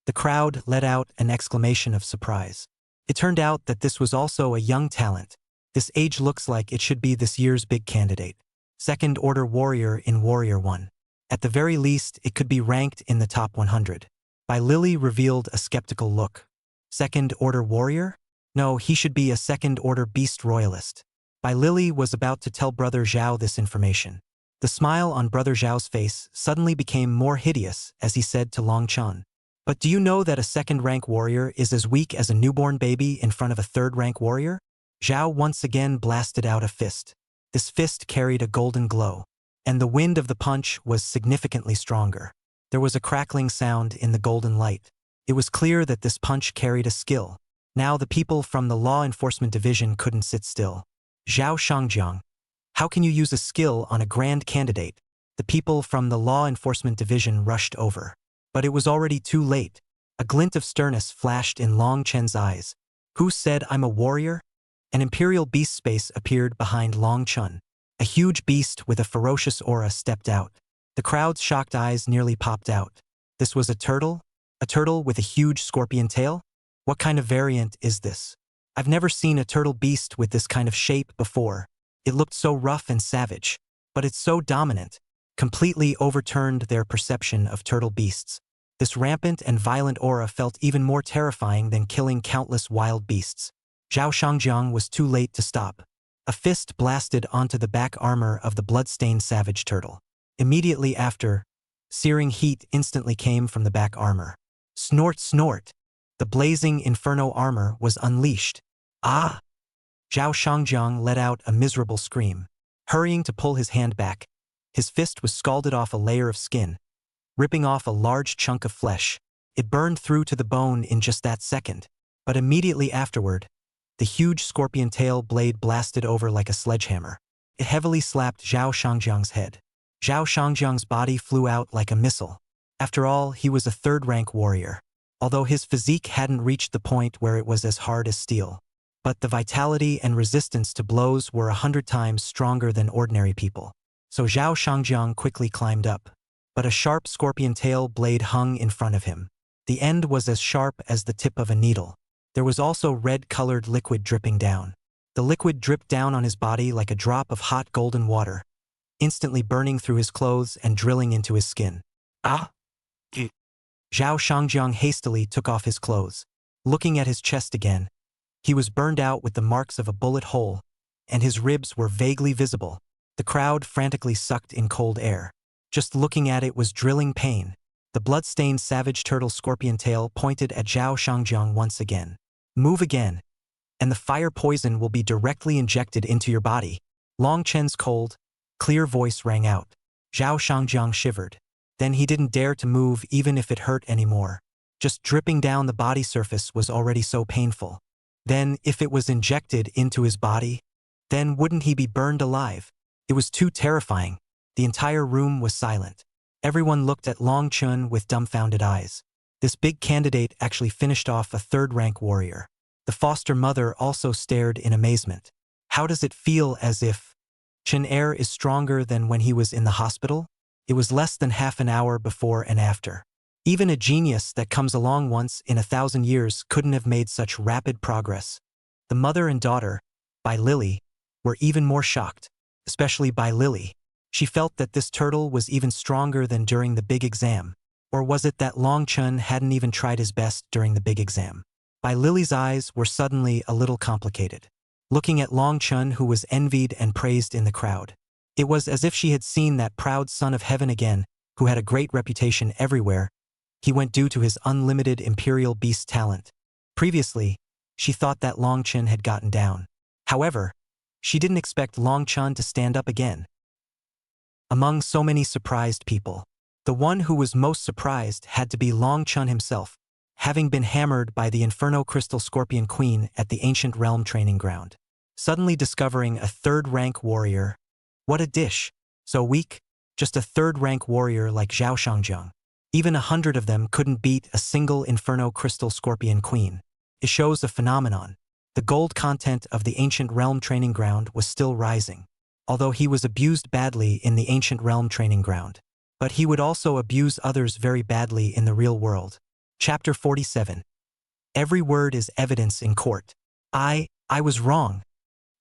The crowd let out an exclamation of surprise. It turned out that this was also a young talent. This age looks like it should be this year's big candidate. Second-order warrior in Warrior 1. At the very least, it could be ranked in the top 100. Bai Lily revealed a skeptical look. Second-order warrior? No, he should be a second-order beast royalist. Bai Lily was about to tell Brother Zhao this information. The smile on Brother Zhao's face suddenly became more hideous as he said to Long Chun. But do you know that a second-rank warrior is as weak as a newborn baby in front of a third-rank warrior? Zhao once again blasted out a fist. This fist carried a golden glow, and the wind of the punch was significantly stronger. There was a crackling sound in the golden light. It was clear that this punch carried a skill. Now the people from the law enforcement division couldn't sit still. Zhao Shangjiang, how can you use a skill on a grand candidate? The people from the law enforcement division rushed over. But it was already too late. A glint of sternness flashed in Long Chen's eyes. Who said I'm a warrior? An imperial beast space appeared behind Long Chun. A huge beast with a ferocious aura stepped out. The crowd's shocked eyes nearly popped out. This was a turtle? A turtle with a huge scorpion tail? What kind of variant is this? I've never seen a turtle beast with this kind of shape before. It looked so rough and savage. But it's so dominant. Completely overturned their perception of turtle beasts. This rampant and violent aura felt even more terrifying than killing countless wild beasts. Zhao Shangjiang was too late to stop. A fist blasted onto the back armor of the blood-stained savage turtle. Immediately after, searing heat instantly came from the back armor. Snort, snort! The blazing inferno armor was unleashed. Ah! Zhao Shangjiang let out a miserable scream. Hurrying to pull his hand back, his fist was scalded off a layer of skin, ripping off a large chunk of flesh. It burned through to the bone in just that second. But immediately afterward, the huge scorpion tail blade blasted over like a sledgehammer. It heavily slapped Zhao Shangjiang's head. Zhao Shangjiang's body flew out like a missile. After all, he was a third-rank warrior. Although his physique hadn't reached the point where it was as hard as steel. But the vitality and resistance to blows were 100 times stronger than ordinary people. So Zhao Shangjiang quickly climbed up. But a sharp scorpion tail blade hung in front of him. The end was as sharp as the tip of a needle. There was also red-colored liquid dripping down. The liquid dripped down on his body like a drop of hot golden water, instantly burning through his clothes and drilling into his skin. Ah! Zhao Shangjiang hastily took off his clothes. Looking at his chest again, he was burned out with the marks of a bullet hole, and his ribs were vaguely visible. The crowd frantically sucked in cold air. Just looking at it was drilling pain. The blood-stained savage turtle scorpion tail pointed at Zhao Shangjiang once again. Move again, and the fire poison will be directly injected into your body. Long Chen's cold, clear voice rang out. Zhao Shangjiang shivered. Then he didn't dare to move even if it hurt anymore. Just dripping down the body surface was already so painful. Then, if it was injected into his body, then wouldn't he be burned alive? It was too terrifying. The entire room was silent. Everyone looked at Long Chun with dumbfounded eyes. This big candidate actually finished off a third-rank warrior. The foster mother also stared in amazement. How does it feel as if Chen Er is stronger than when he was in the hospital? It was less than half an hour before and after. Even a genius that comes along once in 1,000 years couldn't have made such rapid progress. The mother and daughter, Bai Lily, were even more shocked, especially Bai Lily. She felt that this turtle was even stronger than during the big exam. Or was it that Long Chun hadn't even tried his best during the big exam? Bai Lily's eyes were suddenly a little complicated. Looking at Long Chun, who was envied and praised in the crowd. It was as if she had seen that proud son of heaven again, who had a great reputation everywhere. He went due to his unlimited imperial beast talent. Previously, she thought that Long Chun had gotten down. However, she didn't expect Long Chun to stand up again. Among so many surprised people, the one who was most surprised had to be Long Chun himself, having been hammered by the Inferno Crystal Scorpion Queen at the Ancient Realm training ground. Suddenly discovering a third-rank warrior. What a dish! So weak, just a third-rank warrior like Zhao Shangjiang. Even 100 of them couldn't beat a single Inferno Crystal Scorpion Queen. It shows a phenomenon. The gold content of the Ancient Realm training ground was still rising. Although he was abused badly in the Ancient Realm training ground. But he would also abuse others very badly in the real world. Chapter 47. Every word is evidence in court. I was wrong.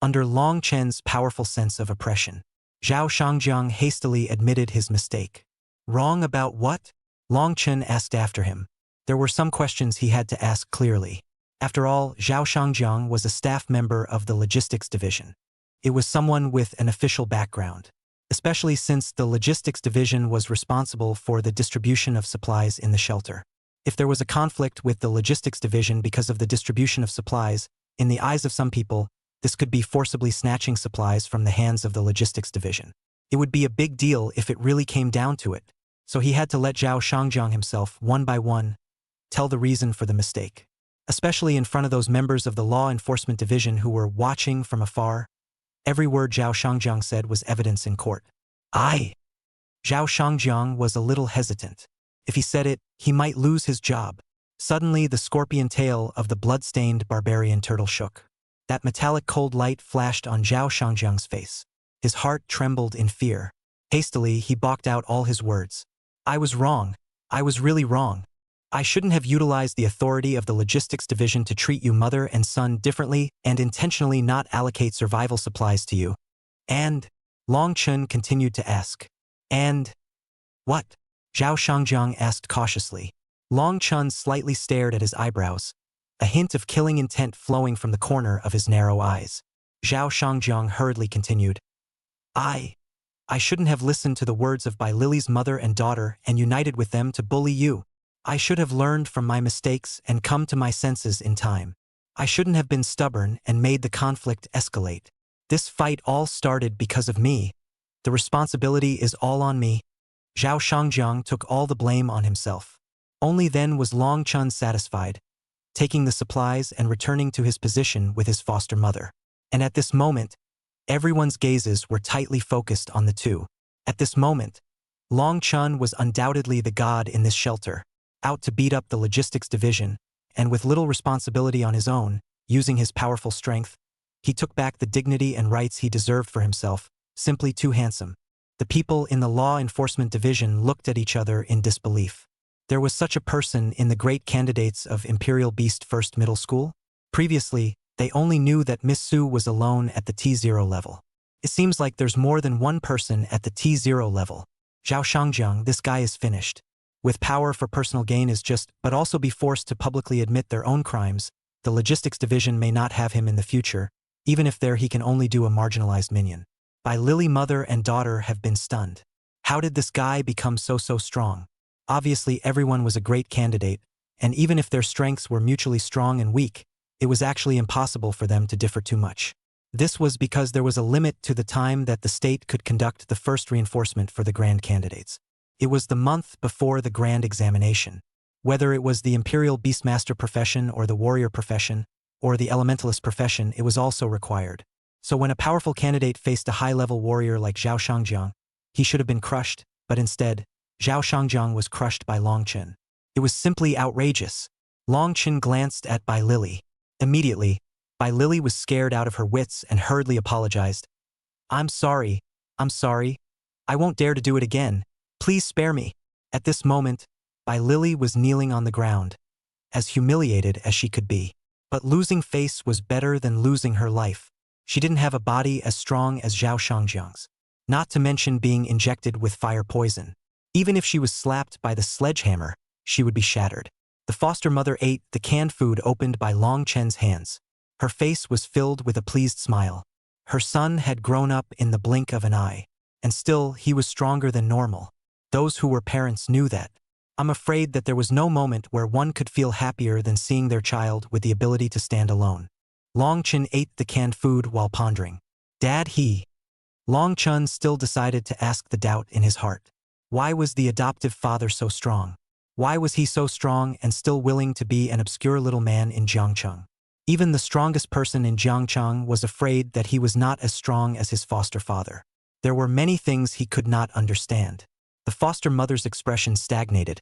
Under Long Chen's powerful sense of oppression, Zhao Shangjiang hastily admitted his mistake. Wrong about what? Long Chen asked after him. There were some questions he had to ask clearly. After all, Zhao Shangjiang was a staff member of the logistics division. It was someone with an official background, especially since the logistics division was responsible for the distribution of supplies in the shelter. If there was a conflict with the logistics division because of the distribution of supplies, in the eyes of some people, this could be forcibly snatching supplies from the hands of the logistics division. It would be a big deal if it really came down to it. So he had to let Zhao Shangjiang himself, one by one, tell the reason for the mistake. Especially in front of those members of the law enforcement division who were watching from afar. Every word Zhao Shangjiang said was evidence in court. Zhao Shangjiang was a little hesitant. If he said it, he might lose his job. Suddenly, the scorpion tail of the blood-stained barbarian turtle shook. That metallic cold light flashed on Zhao Shangjiang's face. His heart trembled in fear. Hastily, he balked out all his words. I was wrong. I was really wrong. I shouldn't have utilized the authority of the logistics division to treat you mother and son differently and intentionally not allocate survival supplies to you. And Long Chun continued to ask. And what? Zhao Shangjiang asked cautiously. Long Chun slightly stared at his eyebrows, a hint of killing intent flowing from the corner of his narrow eyes. Zhao Shangjiang hurriedly continued. I shouldn't have listened to the words of Bai Lily's mother and daughter and united with them to bully you. I should have learned from my mistakes and come to my senses in time. I shouldn't have been stubborn and made the conflict escalate. This fight all started because of me. The responsibility is all on me. Zhao Shangjiang took all the blame on himself. Only then was Long Chun satisfied, taking the supplies and returning to his position with his foster mother. And at this moment, everyone's gazes were tightly focused on the two. At this moment, Long Chun was undoubtedly the god in this shelter, out to beat up the logistics division, and with little responsibility on his own, using his powerful strength, he took back the dignity and rights he deserved for himself, simply too handsome. The people in the law enforcement division looked at each other in disbelief. There was such a person in the great candidates of Imperial Beast First Middle School? Previously, they only knew that Miss Su was alone at the T0 level. It seems like there's more than one person at the T0 level. Zhao Shangjiang, this guy is finished. With power for personal gain is just, but also be forced to publicly admit their own crimes, the logistics division may not have him in the future, even if there he can only do a marginalized minion. Bai Lily mother and daughter have been stunned. How did this guy become so strong? Obviously everyone was a great candidate, and even if their strengths were mutually strong and weak, it was actually impossible for them to differ too much. This was because there was a limit to the time that the state could conduct the first reinforcement for the grand candidates. It was the month before the grand examination. Whether it was the Imperial Beastmaster profession or the warrior profession, or the elementalist profession, it was also required. So when a powerful candidate faced a high-level warrior like Zhao Shangjiang, he should have been crushed, but instead, Zhao Shangjiang was crushed by Long Chun. It was simply outrageous. Long Chun glanced at Bai Lily. Immediately, Bai Lily was scared out of her wits and hurriedly apologized. I'm sorry. I won't dare to do it again. Please spare me. At this moment, Bai Lily was kneeling on the ground, as humiliated as she could be. But losing face was better than losing her life. She didn't have a body as strong as Zhao Shangjiang's, not to mention being injected with fire poison. Even if she was slapped by the sledgehammer, she would be shattered. The foster mother ate the canned food opened by Long Chen's hands. Her face was filled with a pleased smile. Her son had grown up in the blink of an eye, and still he was stronger than normal. Those who were parents knew that. I'm afraid that there was no moment where one could feel happier than seeing their child with the ability to stand alone. Long Chen ate the canned food while pondering. Dad, Long Chun still decided to ask the doubt in his heart. Why was the adoptive father so strong? Why was he so strong and still willing to be an obscure little man in Jiangcheng? Even the strongest person in Jiangcheng was afraid that he was not as strong as his foster father. There were many things he could not understand. The foster mother's expression stagnated,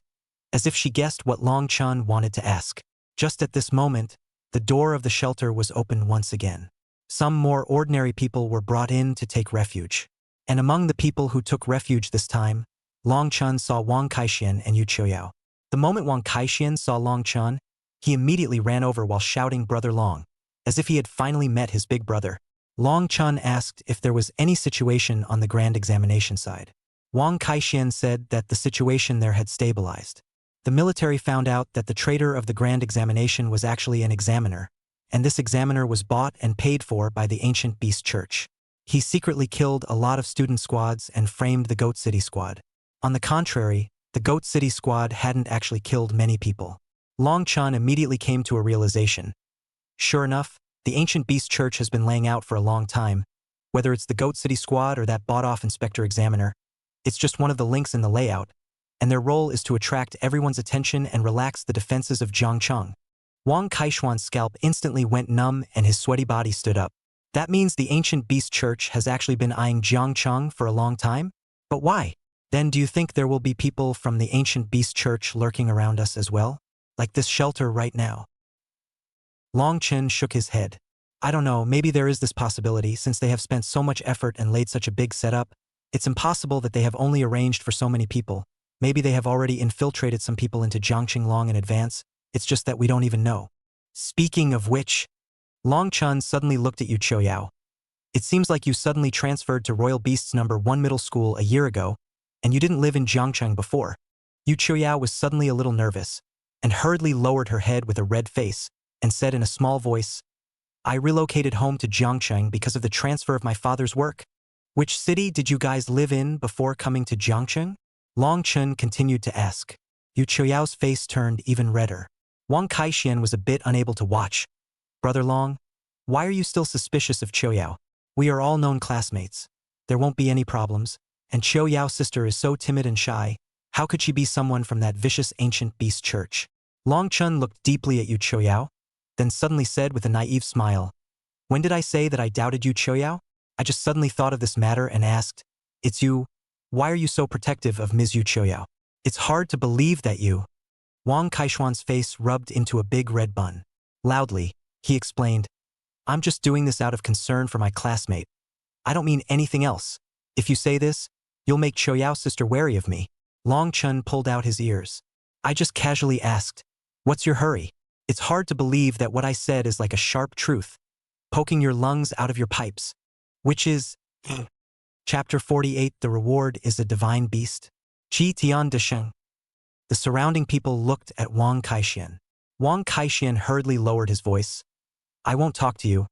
as if she guessed what Long Chun wanted to ask. Just at this moment, the door of the shelter was opened once again. Some more ordinary people were brought in to take refuge. And among the people who took refuge this time, Long Chun saw Wang Kaixian and Yu Qiuyao. The moment Wang Kaixian saw Long Chun, he immediately ran over while shouting Brother Long, as if he had finally met his big brother. Long Chun asked if there was any situation on the grand examination side. Wang Kaixian said that the situation there had stabilized. The military found out that the traitor of the grand examination was actually an examiner, and this examiner was bought and paid for by the ancient beast church. He secretly killed a lot of student squads and framed the Goat City squad. On the contrary, the Goat City squad hadn't actually killed many people. Long Chun immediately came to a realization. Sure enough, the ancient beast church has been laying out for a long time. Whether it's the Goat City squad or that bought-off inspector examiner, it's just one of the links in the layout, and their role is to attract everyone's attention and relax the defenses of Jiangcheng. Wang Kaishuan's scalp instantly went numb and his sweaty body stood up. That means the ancient beast church has actually been eyeing Jiangcheng for a long time? But why? Then do you think there will be people from the ancient beast church lurking around us as well? Like this shelter right now. Long Chen shook his head. I don't know, maybe there is this possibility since they have spent so much effort and laid such a big setup. It's impossible that they have only arranged for so many people. Maybe they have already infiltrated some people into Jiangqing in advance. It's just that we don't even know. Speaking of which, Long Chen suddenly looked at Yu Choyao. It seems like you suddenly transferred to Royal Beasts No. 1 Middle School a year ago, and you didn't live in Jiangqing before. Yu Choyao was suddenly a little nervous, and hurriedly lowered her head with a red face, and said in a small voice, I relocated home to Jiangqing because of the transfer of my father's work. Which city did you guys live in before coming to Jiangqing? Long Chen continued to ask. Yu Choyao's face turned even redder. Wang Kaixian was a bit unable to watch. Brother Long, why are you still suspicious of Choyao? We are all known classmates. There won't be any problems, and Choyao's sister is so timid and shy. How could she be someone from that vicious ancient beast church? Long Chen looked deeply at Yu Choyao, then suddenly said with a naive smile, When did I say that I doubted Yu Choyao? I just suddenly thought of this matter and asked, It's you. Why are you so protective of Ms. Yu Choyao? It's hard to believe that you. Wang Kaishuan's face rubbed into a big red bun. Loudly, he explained, I'm just doing this out of concern for my classmate. I don't mean anything else. If you say this, you'll make Choyao's sister wary of me. Long Chen pulled out his ears. I just casually asked, What's your hurry? It's hard to believe that what I said is like a sharp truth, poking your lungs out of your pipes. Which is, Chapter 48, The Reward is a Divine Beast. Qi Tian Desheng. The surrounding people looked at Wang Kaixian. Wang Kaixian hurriedly lowered his voice. I won't talk to you.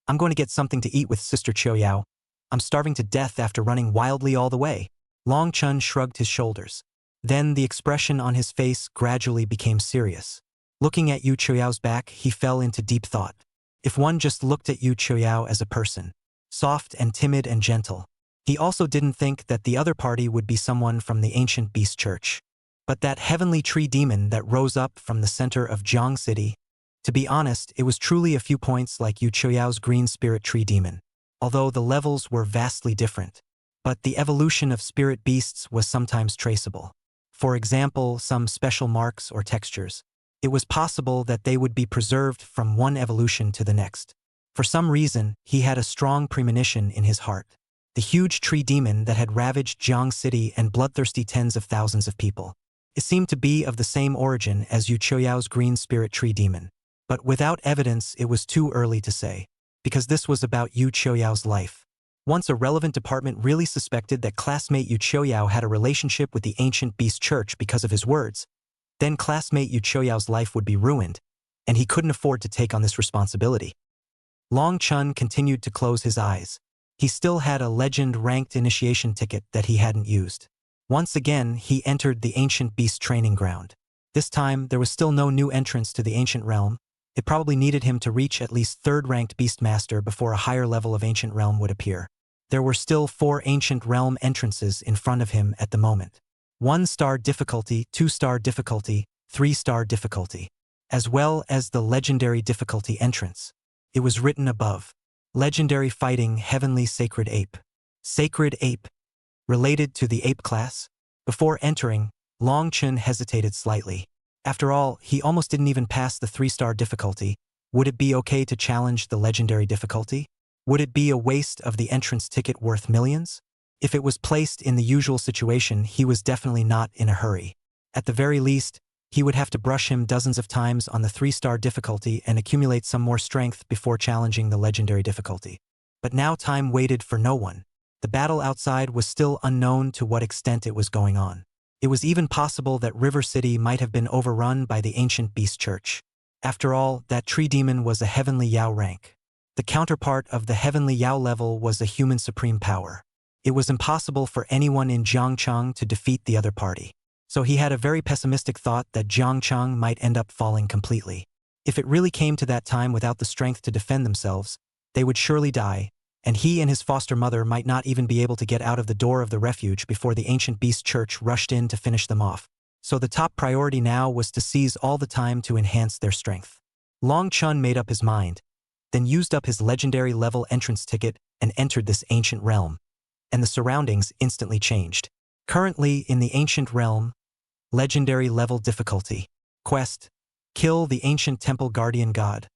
I'm going to get something to eat with Sister Choyao. I'm starving to death after running wildly all the way. Long Chen shrugged his shoulders. Then the expression on his face gradually became serious. Looking at Yu Choyao's back, he fell into deep thought. If one just looked at Yu Choyao as a person, soft and timid and gentle, he also didn't think that the other party would be someone from the ancient beast church. But that heavenly tree demon that rose up from the center of Jiang City, to be honest, it was truly a few points like Yu Choyao's green spirit tree demon, although the levels were vastly different. But the evolution of spirit beasts was sometimes traceable. For example, some special marks or textures. It was possible that they would be preserved from one evolution to the next. For some reason, he had a strong premonition in his heart. The huge tree demon that had ravaged Jiang City and bloodthirsty tens of thousands of people. It seemed to be of the same origin as Yu Choyao's green spirit tree demon. But without evidence, it was too early to say, because this was about Yu Choyao's life. Once a relevant department really suspected that classmate Yu Choyao had a relationship with the ancient beast church because of his words, then classmate Yu Choyao's life would be ruined, and he couldn't afford to take on this responsibility. Long Chen continued to close his eyes. He still had a legend-ranked initiation ticket that he hadn't used. Once again, he entered the ancient beast training ground. This time, there was still no new entrance to the ancient realm. It probably needed him to reach at least third-ranked beastmaster before a higher level of ancient realm would appear. There were still 4 ancient realm entrances in front of him at the moment. 1-star difficulty, 2-star difficulty, 3-star difficulty, as well as the legendary difficulty entrance. It was written above. Legendary Fighting Heavenly Sacred Ape. Sacred Ape. Related to the ape class? Before entering, Long Chen hesitated slightly. After all, he almost didn't even pass the 3-star difficulty. Would it be okay to challenge the legendary difficulty? Would it be a waste of the entrance ticket worth millions? If it was placed in the usual situation, he was definitely not in a hurry. At the very least, he would have to brush him dozens of times on the 3-star difficulty and accumulate some more strength before challenging the legendary difficulty. But now time waited for no one. The battle outside was still unknown to what extent it was going on. It was even possible that River City might have been overrun by the ancient beast church. After all, that tree demon was a heavenly Yao rank. The counterpart of the heavenly Yao level was a human supreme power. It was impossible for anyone in Jiangcheng to defeat the other party. So he had a very pessimistic thought that Jiangcheng might end up falling completely. If it really came to that time without the strength to defend themselves, they would surely die, and he and his foster mother might not even be able to get out of the door of the refuge before the ancient beast church rushed in to finish them off. So the top priority now was to seize all the time to enhance their strength. Long Chen made up his mind, then used up his legendary level entrance ticket and entered this ancient realm. And the surroundings instantly changed. Currently in the ancient realm, legendary level difficulty. Quest, Kill the ancient temple guardian god.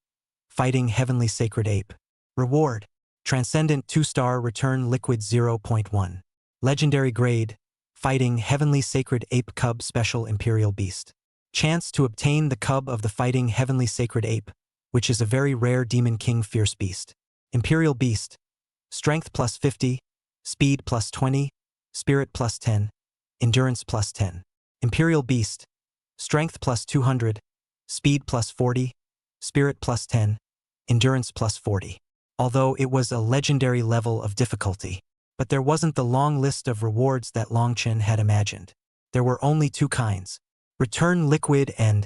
Fighting heavenly sacred ape. Reward. Transcendent 2-star return liquid 0.1. Legendary grade. Fighting heavenly sacred ape cub special imperial beast. Chance to obtain the cub of the fighting heavenly sacred ape, which is a very rare demon king fierce beast. Imperial beast. Strength plus 50. Speed plus 20. Spirit plus 10. Endurance plus 10. Imperial beast. Strength plus 200. Speed plus 40. Spirit plus 10. Endurance plus 40. Although it was a legendary level of difficulty. But there wasn't the long list of rewards that Long Chen had imagined. There were only two kinds. Return liquid and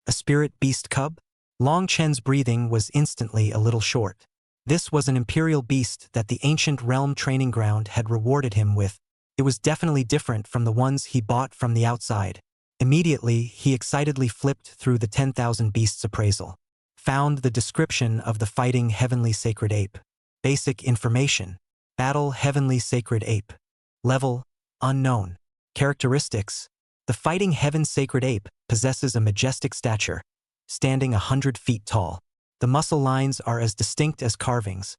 a spirit beast cub? Long Chen's breathing was instantly a little short. This was an imperial beast that the ancient realm training ground had rewarded him with. It was definitely different from the ones he bought from the outside. Immediately, he excitedly flipped through the 10,000 beasts appraisal. Found the description of the fighting heavenly sacred ape. Basic information. Battle heavenly sacred ape. Level, unknown. Characteristics. The fighting heaven sacred ape possesses a majestic stature, standing 100 feet tall. The muscle lines are as distinct as carvings,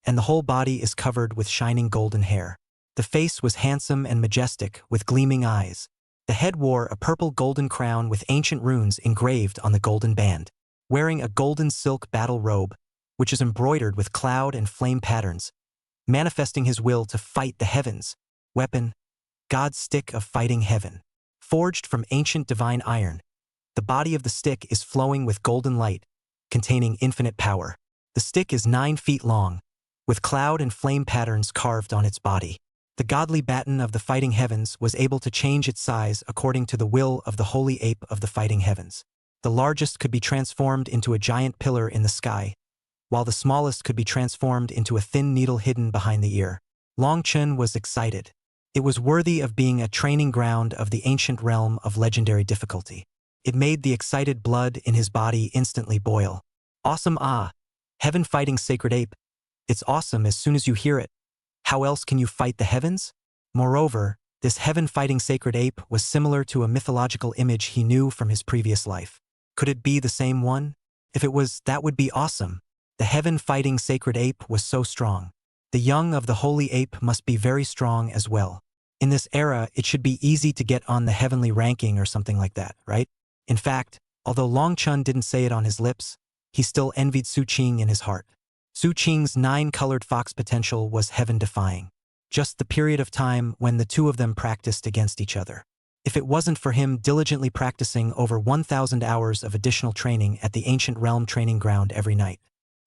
and the whole body is covered with shining golden hair. The face was handsome and majestic, with gleaming eyes. The head wore a purple golden crown with ancient runes engraved on the golden band. Wearing a golden silk battle robe, which is embroidered with cloud and flame patterns, manifesting his will to fight the heavens. Weapon, God's stick of fighting heaven. Forged from ancient divine iron, the body of the stick is flowing with golden light, containing infinite power. The stick is 9 feet long, with cloud and flame patterns carved on its body. The godly baton of the fighting heavens was able to change its size according to the will of the holy ape of the fighting heavens. The largest could be transformed into a giant pillar in the sky, while the smallest could be transformed into a thin needle hidden behind the ear. Long Chen was excited. It was worthy of being a training ground of the ancient realm of legendary difficulty. It made the excited blood in his body instantly boil. Awesome heaven fighting sacred ape. It's awesome as soon as you hear it. How else can you fight the heavens? Moreover, this heaven fighting sacred ape was similar to a mythological image he knew from his previous life. Could it be the same one? If it was, that would be awesome. The heaven fighting sacred ape was so strong. The young of the holy ape must be very strong as well. In this era, it should be easy to get on the heavenly ranking or something like that, right? In fact, although Long Chen didn't say it on his lips, he still envied Su Qing in his heart. Su Qing's 9-colored fox potential was heaven-defying. Just the period of time when the two of them practiced against each other. If it wasn't for him diligently practicing over 1,000 hours of additional training at the ancient realm training ground every night,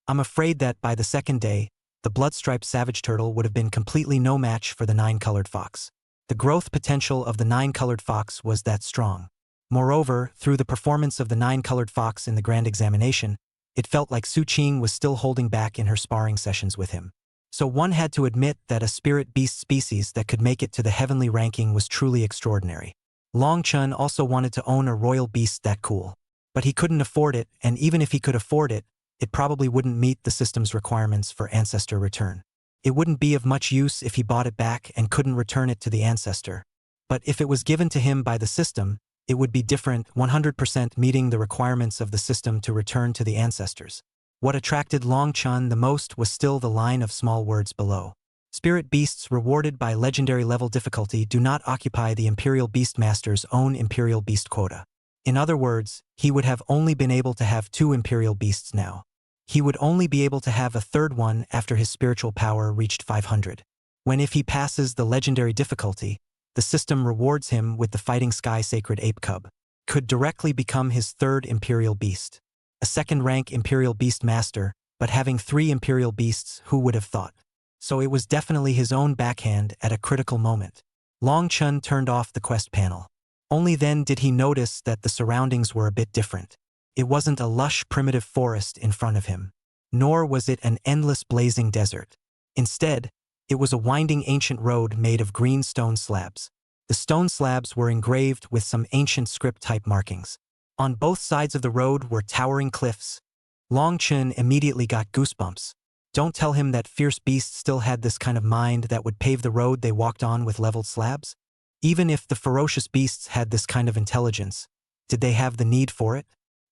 I'm afraid that by the second day, the blood-striped savage turtle would have been completely no match for the 9-colored fox. The growth potential of the 9-colored fox was that strong. Moreover, through the performance of the 9-colored fox in the grand examination, it felt like Su Qing was still holding back in her sparring sessions with him. So one had to admit that a spirit beast species that could make it to the heavenly ranking was truly extraordinary. Long Chen also wanted to own a royal beast that cool. But he couldn't afford it, and even if he could afford it, it probably wouldn't meet the system's requirements for ancestor return. It wouldn't be of much use if he bought it back and couldn't return it to the ancestor. But if it was given to him by the system, it would be different, 100% meeting the requirements of the system to return to the ancestors. What attracted Long Chen the most was still the line of small words below. Spirit beasts rewarded by legendary level difficulty do not occupy the Imperial Beastmaster's own Imperial Beast quota. In other words, he would have only been able to have 2 Imperial Beasts now. He would only be able to have a third one after his spiritual power reached 500. When if he passes the legendary difficulty, the system rewards him with the Fighting Sky Sacred Ape Cub. Could directly become his 3rd Imperial Beast. A 2nd-rank Imperial Beast Master, but having 3 Imperial Beasts, who would have thought? So it was definitely his own backhand at a critical moment. Long Chen turned off the quest panel. Only then did he notice that the surroundings were a bit different. It wasn't a lush primitive forest in front of him, nor was it an endless blazing desert. Instead, it was a winding ancient road made of green stone slabs. The stone slabs were engraved with some ancient script-type markings. On both sides of the road were towering cliffs. Long Chen immediately got goosebumps. Don't tell him that fierce beasts still had this kind of mind that would pave the road they walked on with leveled slabs? Even if the ferocious beasts had this kind of intelligence, did they have the need for it?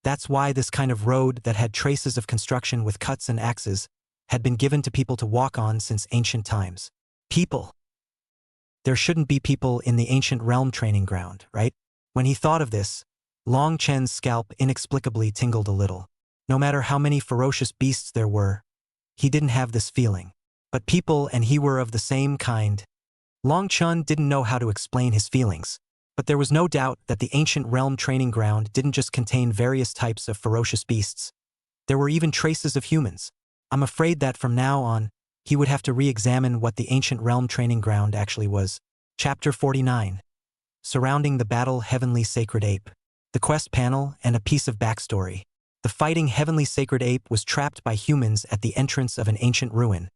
That's why this kind of road that had traces of construction with cuts and axes had been given to people to walk on since ancient times. People. There shouldn't be people in the ancient realm training ground, right? When he thought of this, Long Chen's scalp inexplicably tingled a little. No matter how many ferocious beasts there were, he didn't have this feeling. But people and he were of the same kind. Long Chen didn't know how to explain his feelings, but there was no doubt that the ancient realm training ground didn't just contain various types of ferocious beasts. There were even traces of humans. I'm afraid that from now on, he would have to re-examine what the ancient realm training ground actually was. Chapter 49. Surrounding the battle Heavenly Sacred Ape. The quest panel and a piece of backstory. The fighting Heavenly Sacred Ape was trapped by humans at the entrance of an ancient ruin,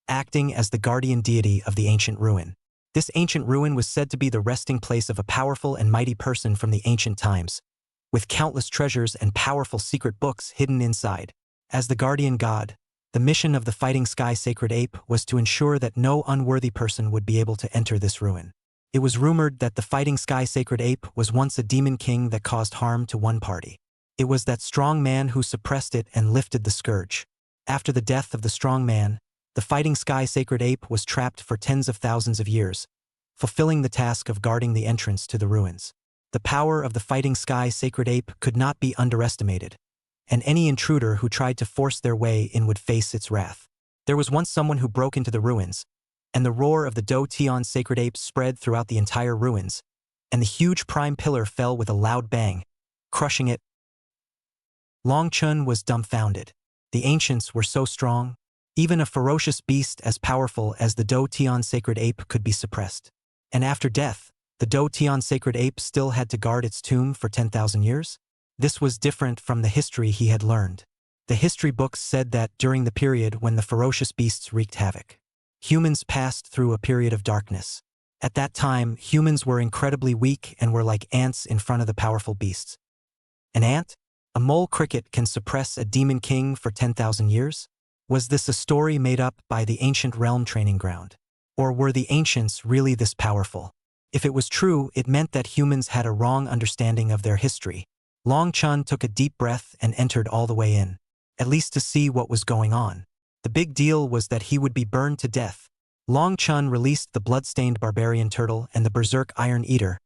acting as the guardian deity of the ancient ruin. This ancient ruin was said to be the resting place of a powerful and mighty person from the ancient times, with countless treasures and powerful secret books hidden inside. As the guardian god, the mission of the Fighting Sky Sacred Ape was to ensure that no unworthy person would be able to enter this ruin. It was rumored that the Fighting Sky Sacred Ape was once a demon king that caused harm to one party. It was that strong man who suppressed it and lifted the scourge. After the death of the strong man, the Fighting Sky Sacred Ape was trapped for tens of thousands of years, fulfilling the task of guarding the entrance to the ruins. The power of the Fighting Sky Sacred Ape could not be underestimated, and any intruder who tried to force their way in would face its wrath. There was once someone who broke into the ruins, and the roar of the Do Tian Sacred Ape spread throughout the entire ruins, and the huge prime pillar fell with a loud bang, crushing it. Long Chun was dumbfounded. The ancients were so strong. Even a ferocious beast as powerful as the Do Tian Sacred Ape could be suppressed. And after death, the Do Tian Sacred Ape still had to guard its tomb for 10,000 years? This was different from the history he had learned. The history books said that during the period when the ferocious beasts wreaked havoc, humans passed through a period of darkness. At that time, humans were incredibly weak and were like ants in front of the powerful beasts. An ant? A mole cricket can suppress a demon king for 10,000 years? Was this a story made up by the ancient realm training ground? Or were the ancients really this powerful? If it was true, it meant that humans had a wrong understanding of their history. Long Chun took a deep breath and entered all the way in, at least to see what was going on. The big deal was that he would be burned to death. Long Chun released the blood-stained barbarian turtle and the berserk iron eater,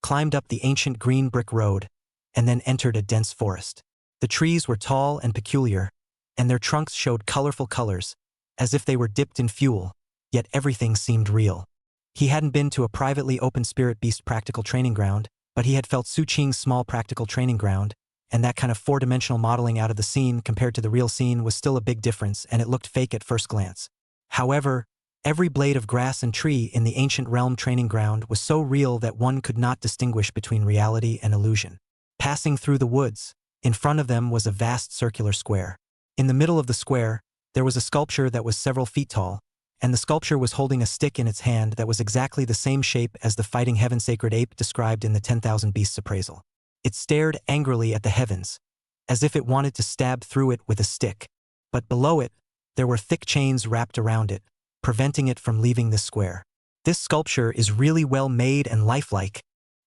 climbed up the ancient green brick road, and then entered a dense forest. The trees were tall and peculiar, and their trunks showed colorful colors, as if they were dipped in fuel, yet everything seemed real. He hadn't been to a privately open spirit beast practical training ground, but he had felt Su Qing's small practical training ground, and that kind of four-dimensional modeling out of the scene compared to the real scene was still a big difference, and it looked fake at first glance. However, every blade of grass and tree in the ancient realm training ground was so real that one could not distinguish between reality and illusion. Passing through the woods, in front of them was a vast circular square. In the middle of the square, there was a sculpture that was several feet tall, and the sculpture was holding a stick in its hand that was exactly the same shape as the Fighting Heaven Sacred Ape described in the 10,000 Beasts appraisal. It stared angrily at the heavens, as if it wanted to stab through it with a stick, but below it, there were thick chains wrapped around it, preventing it from leaving the square. This sculpture is really well made and lifelike.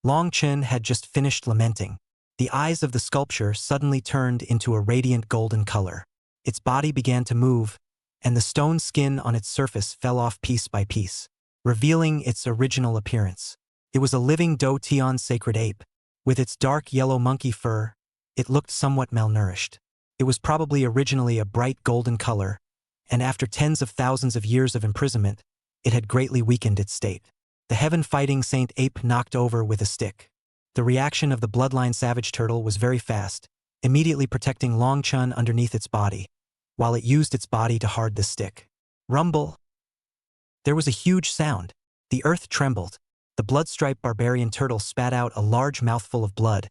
Long Chen had just finished lamenting. The eyes of the sculpture suddenly turned into a radiant golden color. Its body began to move, and the stone skin on its surface fell off piece by piece, revealing its original appearance. It was a living Do Tian Sacred Ape. With its dark yellow monkey fur, it looked somewhat malnourished. It was probably originally a bright golden color, and after tens of thousands of years of imprisonment, it had greatly weakened its state. The heaven-fighting Saint Ape knocked over with a stick. The reaction of the bloodline savage turtle was very fast, immediately protecting Long Chun underneath its body, while it used its body to hard the stick. Rumble! There was a huge sound. The earth trembled. The blood-striped barbarian turtle spat out a large mouthful of blood,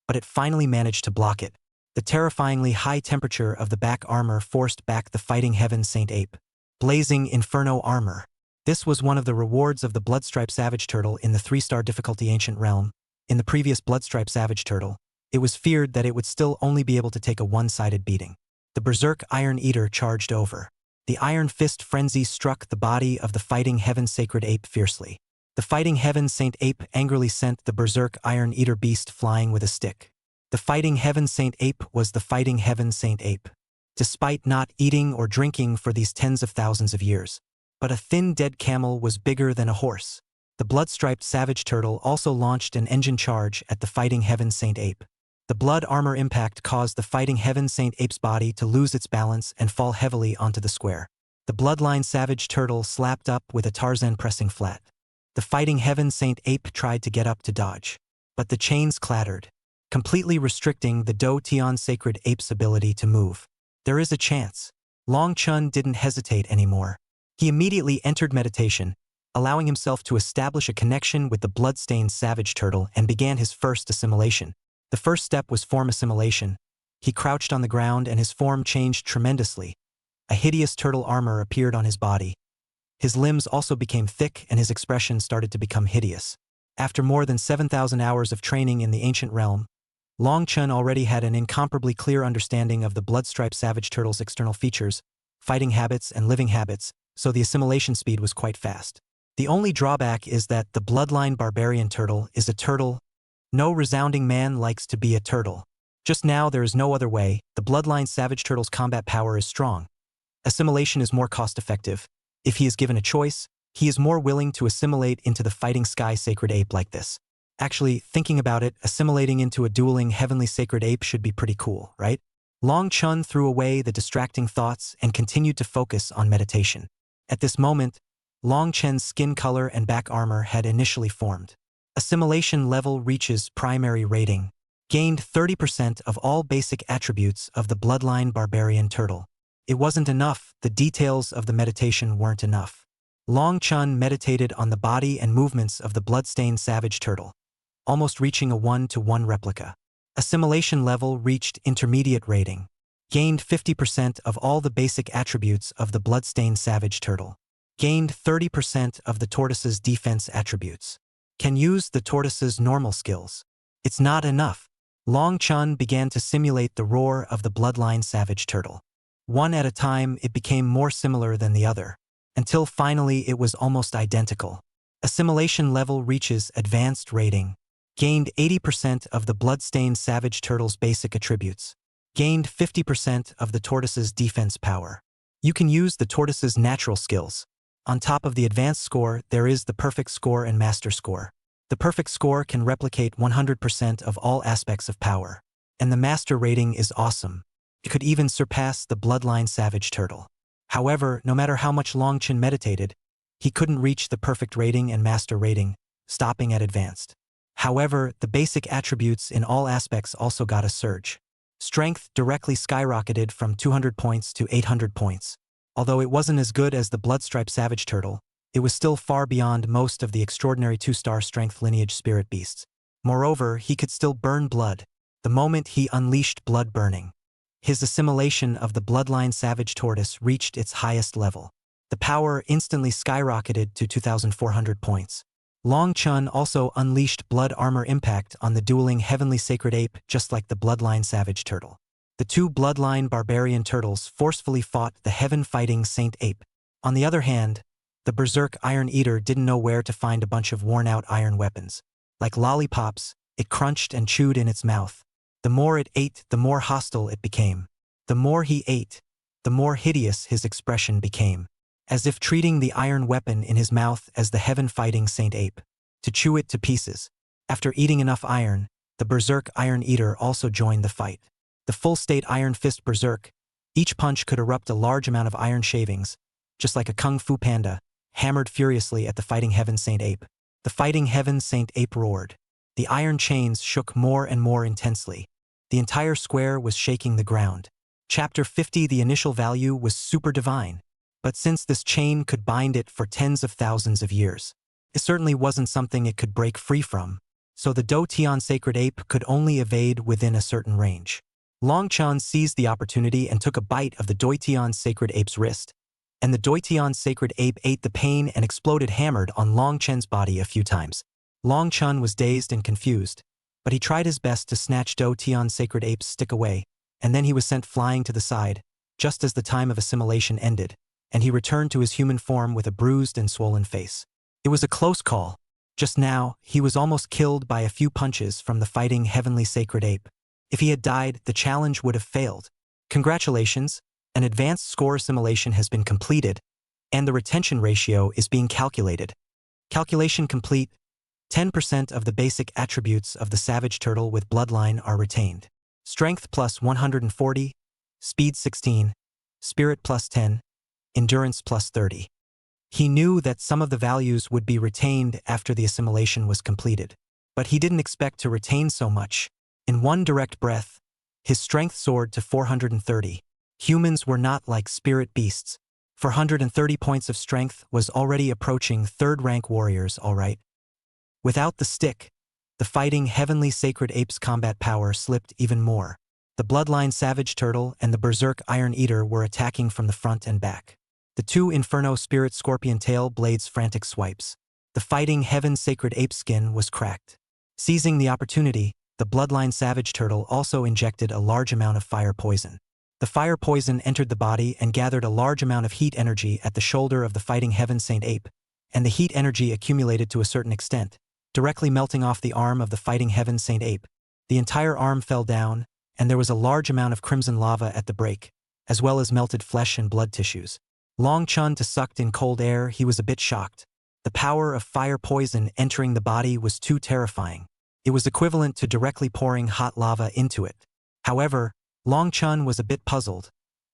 but it finally managed to block it. The terrifyingly high temperature of the back armor forced back the Fighting Heaven Saint Ape. Blazing Inferno armor. This was one of the rewards of the blood-striped savage turtle in the 3-star difficulty ancient realm. In the previous blood-striped savage turtle, it was feared that it would still only be able to take a one-sided beating. The berserk iron eater charged over. The iron fist frenzy struck the body of the Fighting Heaven Sacred Ape fiercely. The Fighting Heaven Saint Ape angrily sent the berserk iron eater beast flying with a stick. The fighting heaven saint ape was the fighting heaven saint ape. Despite not eating or drinking for these tens of thousands of years. But a thin dead camel was bigger than a horse. The blood-striped savage turtle also launched an engine charge at the fighting heaven saint ape. The blood armor impact caused the fighting heaven saint ape's body to lose its balance and fall heavily onto the square. The bloodline savage turtle slapped up with a Tarzan pressing flat. The fighting heaven saint ape tried to get up to dodge. But the chains clattered, completely restricting the Do Tian sacred ape's ability to move. There is a chance. Long Chun didn't hesitate anymore. He immediately entered meditation, allowing himself to establish a connection with the blood-stained savage turtle and began his first assimilation. The first step was form assimilation. He crouched on the ground and his form changed tremendously. A hideous turtle armor appeared on his body. His limbs also became thick and his expression started to become hideous. After more than 7,000 hours of training in the ancient realm, Long Chun already had an incomparably clear understanding of the blood-striped savage turtle's external features, fighting habits and living habits, so the assimilation speed was quite fast. The only drawback is that the bloodline barbarian turtle is a turtle. No resounding man likes to be a turtle. Just now there is no other way. The bloodline savage turtle's combat power is strong. Assimilation is more cost-effective. If he is given a choice, he is more willing to assimilate into the fighting sky sacred ape like this. Actually, thinking about it, assimilating into a dueling heavenly sacred ape should be pretty cool, right? Long Chun threw away the distracting thoughts and continued to focus on meditation. At this moment, Long Chen's skin color and back armor had initially formed. Assimilation level reaches primary rating. Gained 30% of all basic attributes of the bloodline barbarian turtle. It wasn't enough, the details of the meditation weren't enough. Long Chun meditated on the body and movements of the bloodstained savage turtle, almost reaching a 1-to-1 replica. Assimilation level reached intermediate rating. Gained 50% of all the basic attributes of the bloodstained savage turtle. Gained 30% of the tortoise's defense attributes. Can use the tortoise's normal skills. It's not enough. Long Chun began to simulate the roar of the bloodline savage turtle. One at a time it became more similar than the other, until finally it was almost identical. Assimilation level reaches advanced rating. Gained 80% of the bloodstained savage turtle's basic attributes. Gained 50% of the tortoise's defense power. You can use the tortoise's natural skills. On top of the advanced score, there is the perfect score and master score. The perfect score can replicate 100% of all aspects of power. And the master rating is awesome. It could even surpass the bloodline savage turtle. However, no matter how much Long Chun meditated, he couldn't reach the perfect rating and master rating, stopping at advanced. However, the basic attributes in all aspects also got a surge. Strength directly skyrocketed from 200 points to 800 points. Although it wasn't as good as the blood-striped savage turtle, it was still far beyond most of the extraordinary 2-star strength lineage spirit beasts. Moreover, he could still burn blood, the moment he unleashed blood burning. His assimilation of the bloodline savage tortoise reached its highest level. The power instantly skyrocketed to 2,400 points. Long Chun also unleashed blood armor impact on the dueling heavenly sacred ape just like the bloodline savage turtle. The two bloodline barbarian turtles forcefully fought the heaven-fighting saint ape. On the other hand, the berserk iron eater didn't know where to find a bunch of worn-out iron weapons. Like lollipops, it crunched and chewed in its mouth. The more it ate, the more hostile it became. The more he ate, the more hideous his expression became, as if treating the iron weapon in his mouth as the heaven-fighting saint ape, to chew it to pieces. After eating enough iron, the berserk iron eater also joined the fight. The full-state iron fist berserk, each punch could erupt a large amount of iron shavings, just like a kung fu panda, hammered furiously at the fighting heaven saint ape. The fighting heaven saint ape roared. The iron chains shook more and more intensely. The entire square was shaking the ground. Chapter 50. The initial value was super divine. But since this chain could bind it for tens of thousands of years, it certainly wasn't something it could break free from. So the Do Tian sacred ape could only evade within a certain range. Long Chun seized the opportunity and took a bite of the Do Tian sacred ape's wrist. And the Do Tian sacred ape ate the pain and exploded hammered on Long Chun's body a few times. Long Chun was dazed and confused, but he tried his best to snatch Do Tian sacred ape's stick away, and then he was sent flying to the side, just as the time of assimilation ended, and he returned to his human form with a bruised and swollen face. It was a close call. Just now, he was almost killed by a few punches from the fighting heavenly sacred ape. If he had died, the challenge would have failed. Congratulations, an advanced score assimilation has been completed, and the retention ratio is being calculated. Calculation complete. 10% of the basic attributes of the savage turtle with bloodline are retained. Strength plus 140, speed 16, spirit plus 10, endurance plus 30. He knew that some of the values would be retained after the assimilation was completed, but he didn't expect to retain so much. In one direct breath, his strength soared to 430. Humans were not like spirit beasts. 430 points of strength was already approaching third-rank warriors, all right. Without the stick, the fighting heavenly sacred ape's combat power slipped even more. The bloodline savage turtle and the berserk iron eater were attacking from the front and back. The two inferno spirit scorpion tail blades frantic swipes. The fighting heaven sacred ape skin was cracked. Seizing the opportunity, the bloodline savage turtle also injected a large amount of fire poison. The fire poison entered the body and gathered a large amount of heat energy at the shoulder of the fighting heaven saint ape, and the heat energy accumulated to a certain extent, directly melting off the arm of the fighting heaven saint ape. The entire arm fell down, and there was a large amount of crimson lava at the break, as well as melted flesh and blood tissues. Long Chun to sucked in cold air, he was a bit shocked. The power of fire poison entering the body was too terrifying. It was equivalent to directly pouring hot lava into it. However, Long Chun was a bit puzzled.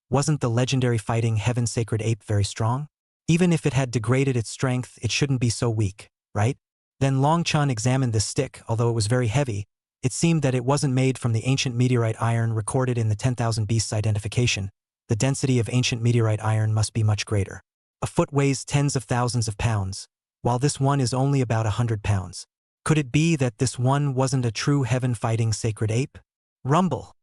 Wasn't the legendary fighting heaven sacred ape very strong? Even if it had degraded its strength, it shouldn't be so weak, right? Then Long Chun examined the stick. Although it was very heavy, it seemed that it wasn't made from the ancient meteorite iron recorded in the 10,000 Beasts identification. The density of ancient meteorite iron must be much greater. A foot weighs tens of thousands of pounds, while this one is only about 100 pounds. Could it be that this one wasn't a true heaven-fighting sacred ape? Rumble!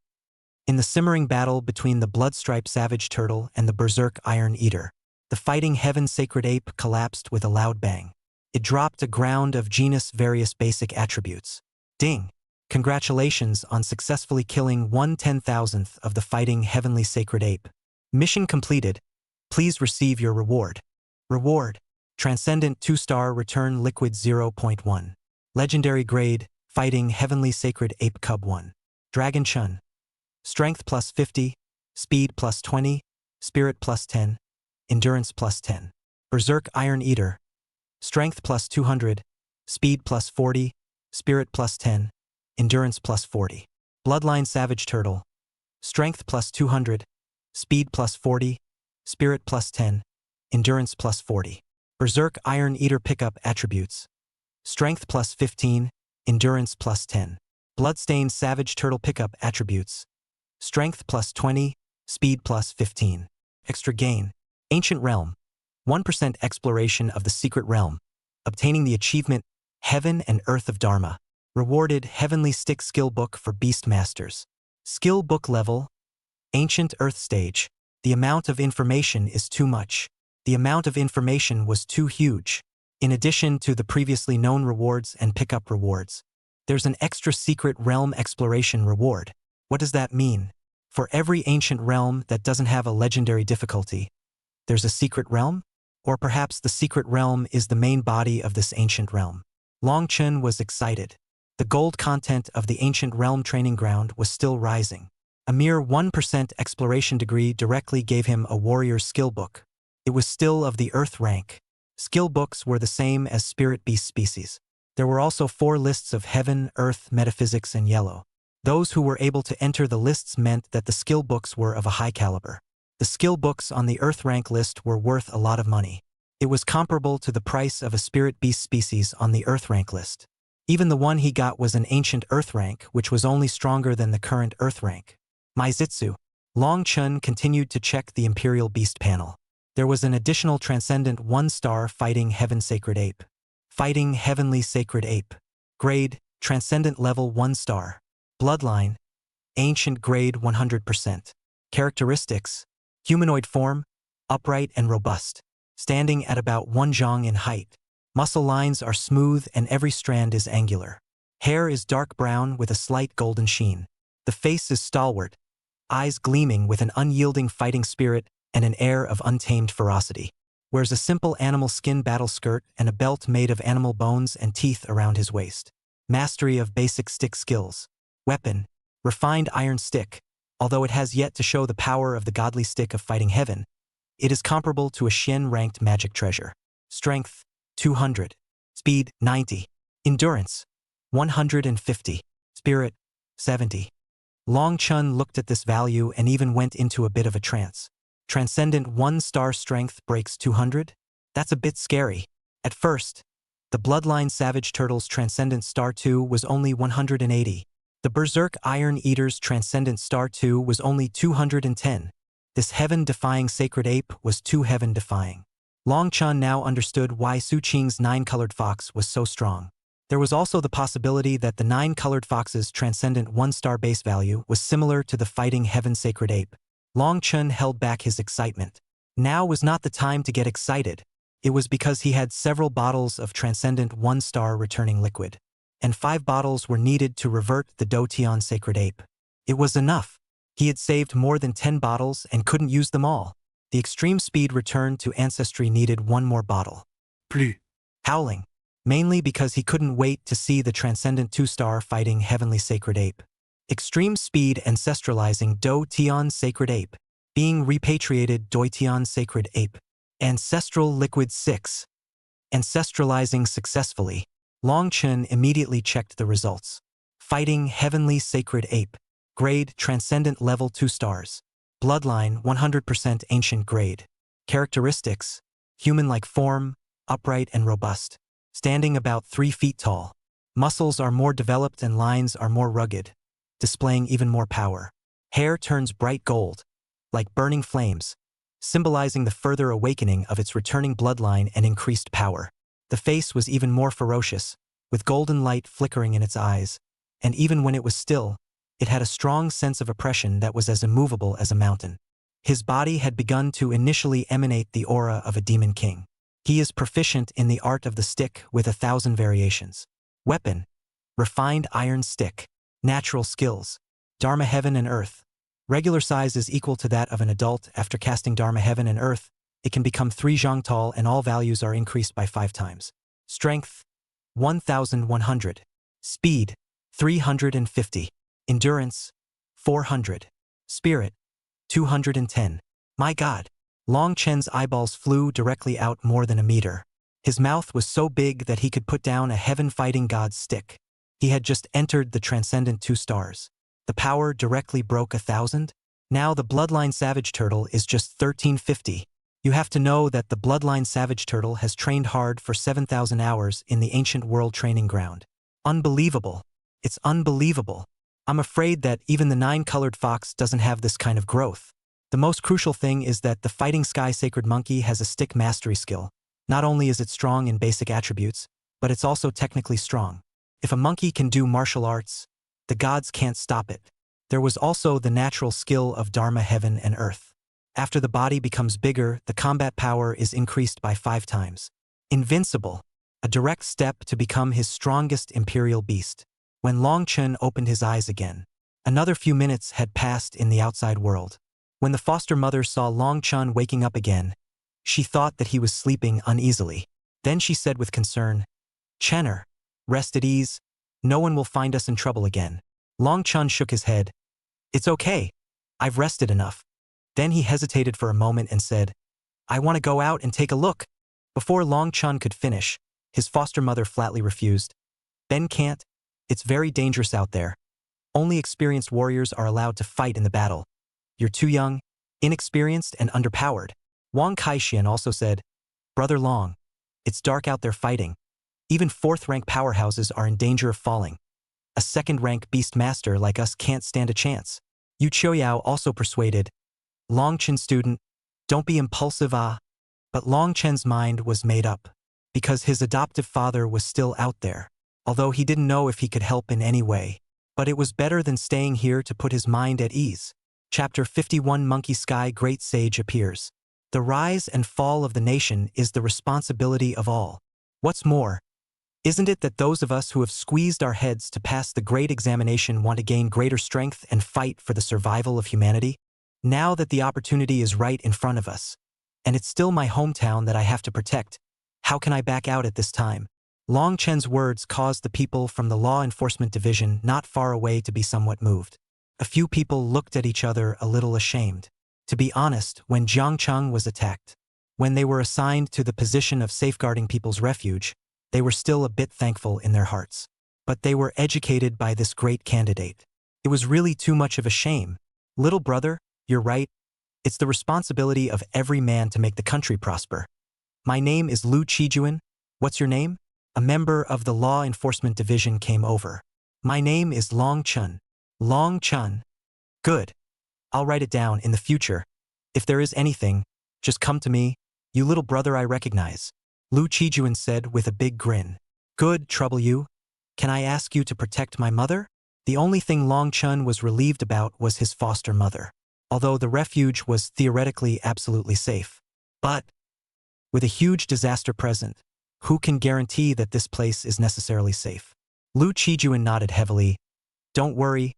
In the simmering battle between the blood-striped savage turtle and the berserk iron eater, the fighting heaven sacred ape collapsed with a loud bang. It dropped a ground of genus various basic attributes. Ding! Congratulations on successfully killing 1/10,000th of the fighting heavenly sacred ape. Mission completed. Please receive your reward. Reward: Transcendent 2-star return liquid 0.1. Legendary grade, fighting heavenly sacred ape cub 1. Dragon Chun. Strength plus 50, speed plus 20, spirit plus 10, endurance plus 10. Berserk Iron Eater. Strength plus 200, speed plus 40, spirit plus 10, endurance plus 40. Bloodline Savage Turtle. Strength plus 200, speed plus 40, spirit plus 10, endurance plus 40. Berserk Iron Eater pickup attributes. Strength plus 15, endurance plus 10. Bloodstained Savage Turtle pickup attributes. Strength plus 20, speed plus 15. Extra gain. Ancient Realm. 1% exploration of the secret realm. Obtaining the achievement Heaven and Earth of Dharma. Rewarded Heavenly Stick Skill Book for Beast Masters. Skill Book Level. Ancient Earth Stage. The amount of information is too much. The amount of information was too huge. In addition to the previously known rewards and pickup rewards, there's an extra secret realm exploration reward. What does that mean? For every ancient realm that doesn't have a legendary difficulty, there's a secret realm? Or perhaps the secret realm is the main body of this ancient realm. Long Chun was excited. The gold content of the ancient realm training ground was still rising. A mere 1% exploration degree directly gave him a warrior skill book. It was still of the earth rank. Skill books were the same as spirit beast species. There were also 4 lists of heaven, earth, metaphysics, and yellow. Those who were able to enter the lists meant that the skill books were of a high caliber. The skill books on the earth rank list were worth a lot of money. It was comparable to the price of a spirit beast species on the earth rank list. Even the one he got was an ancient earth rank, which was only stronger than the current earth rank. Maizitsu. Long Chun continued to check the Imperial Beast panel. There was an additional transcendent 1-star fighting heaven sacred ape. Fighting heavenly sacred ape. Grade, transcendent level 1-star. Bloodline, ancient grade 100%. Characteristics, humanoid form, upright and robust, standing at about 1 zhang in height. Muscle lines are smooth and every strand is angular. Hair is dark brown with a slight golden sheen. The face is stalwart, eyes gleaming with an unyielding fighting spirit and an air of untamed ferocity. Wears a simple animal skin battle skirt and a belt made of animal bones and teeth around his waist. Mastery of basic stick skills. Weapon, refined iron stick. Although it has yet to show the power of the godly stick of fighting heaven, it is comparable to a Xian-ranked magic treasure. Strength, 200. Speed, 90. Endurance, 150. Spirit, 70. Long Chun looked at this value and even went into a bit of a trance. Transcendent 1-star strength breaks 200? That's a bit scary. At first, the Bloodline Savage Turtle's Transcendent Star 2 was only 180. The Berserk Iron Eater's Transcendent Star 2 was only 210. This heaven-defying Sacred Ape was too heaven-defying. Long Chun now understood why Su Qing's 9-colored fox was so strong. There was also the possibility that the 9-colored fox's Transcendent 1-star base value was similar to the fighting heaven Sacred Ape. Long Chun held back his excitement. Now was not the time to get excited. It was because he had several bottles of Transcendent 1-star returning liquid, and 5 bottles were needed to revert the Dotian Sacred Ape. It was enough. He had saved more than 10 bottles and couldn't use them all. The extreme speed return to Ancestry needed 1 more bottle. Plus. Howling, mainly because he couldn't wait to see the Transcendent 2-star fighting Heavenly Sacred Ape. Extreme speed ancestralizing Dotian Sacred Ape. Being repatriated Dotian Sacred Ape. Ancestral Liquid 6. Ancestralizing successfully. Long Chun immediately checked the results. Fighting Heavenly Sacred Ape. Grade Transcendent Level 2 stars. Bloodline 100% Ancient Grade. Characteristics: human-like form, upright and robust. Standing about 3 feet tall. Muscles are more developed and lines are more rugged, displaying even more power. Hair turns bright gold, like burning flames, symbolizing the further awakening of its returning bloodline and increased power. The face was even more ferocious, with golden light flickering in its eyes, and even when it was still, it had a strong sense of oppression that was as immovable as a mountain. His body had begun to initially emanate the aura of a demon king. He is proficient in the art of the stick with 1,000 variations. Weapon: refined iron stick. Natural skills: Dharma Heaven and Earth. Regular size is equal to that of an adult. After casting Dharma Heaven and Earth, it can become 3 zhang tall and all values are increased by 5 times. Strength: 1,100. Speed: 350. Endurance: 400. Spirit: 210. My God! Long Chen's eyeballs flew directly out more than a meter. His mouth was so big that he could put down a heaven-fighting god's stick. He had just entered the Transcendent 2 stars. The power directly broke 1,000. Now the Bloodline Savage Turtle is just 1350. You have to know that the Bloodline Savage Turtle has trained hard for 7,000 hours in the ancient world training ground. Unbelievable. It's unbelievable. I'm afraid that even the 9-colored fox doesn't have this kind of growth. The most crucial thing is that the Fighting Sky Sacred Monkey has a stick mastery skill. Not only is it strong in basic attributes, but it's also technically strong. If a monkey can do martial arts, the gods can't stop it. There was also the natural skill of Dharma Heaven and Earth. After the body becomes bigger, the combat power is increased by 5 times. Invincible, a direct step to become his strongest imperial beast. When Long Chun opened his eyes again, another few minutes had passed in the outside world. When the foster mother saw Long Chun waking up again, she thought that he was sleeping uneasily. Then she said with concern, "Chenner, rest at ease. No one will find us in trouble again." Long Chun shook his head. "It's okay. I've rested enough." Then he hesitated for a moment and said, "I want to go out and take a look." Before Long Chun could finish, his foster mother flatly refused. "Ben can't. It's very dangerous out there. Only experienced warriors are allowed to fight in the battle. You're too young, inexperienced, and underpowered." Wang Kaixian also said, "Brother Long, it's dark out there fighting. Even 4th-rank powerhouses are in danger of falling. A 2nd-rank beast master like us can't stand a chance." Yu Choyao also persuaded, "Long Chen student, don't be impulsive But Long Chen's mind was made up, because his adoptive father was still out there, although he didn't know if he could help in any way. But it was better than staying here to put his mind at ease. Chapter 51 Monkey Sky Great Sage appears. The rise and fall of the nation is the responsibility of all. What's more, isn't it that those of us who have squeezed our heads to pass the great examination want to gain greater strength and fight for the survival of humanity? Now that the opportunity is right in front of us, and it's still my hometown that I have to protect, how can I back out at this time? Long Chen's words caused the people from the Law Enforcement Division not far away to be somewhat moved. A few people looked at each other a little ashamed. To be honest, when Jiangcheng was attacked, when they were assigned to the position of safeguarding people's refuge, they were still a bit thankful in their hearts. But they were educated by this great candidate. It was really too much of a shame. Little brother, you're right. It's the responsibility of every man to make the country prosper. My name is Lu Qijuan. What's your name? A member of the Law Enforcement Division came over. My name is Long Chun. Long Chun. Good. I'll write it down in the future. If there is anything, just come to me. You little brother I recognize. Lu Qijuan said with a big grin. Good, trouble you. Can I ask you to protect my mother? The only thing Long Chun was relieved about was his foster mother, although the refuge was theoretically absolutely safe. But, with a huge disaster present, who can guarantee that this place is necessarily safe? Lu Qijuan nodded heavily. Don't worry,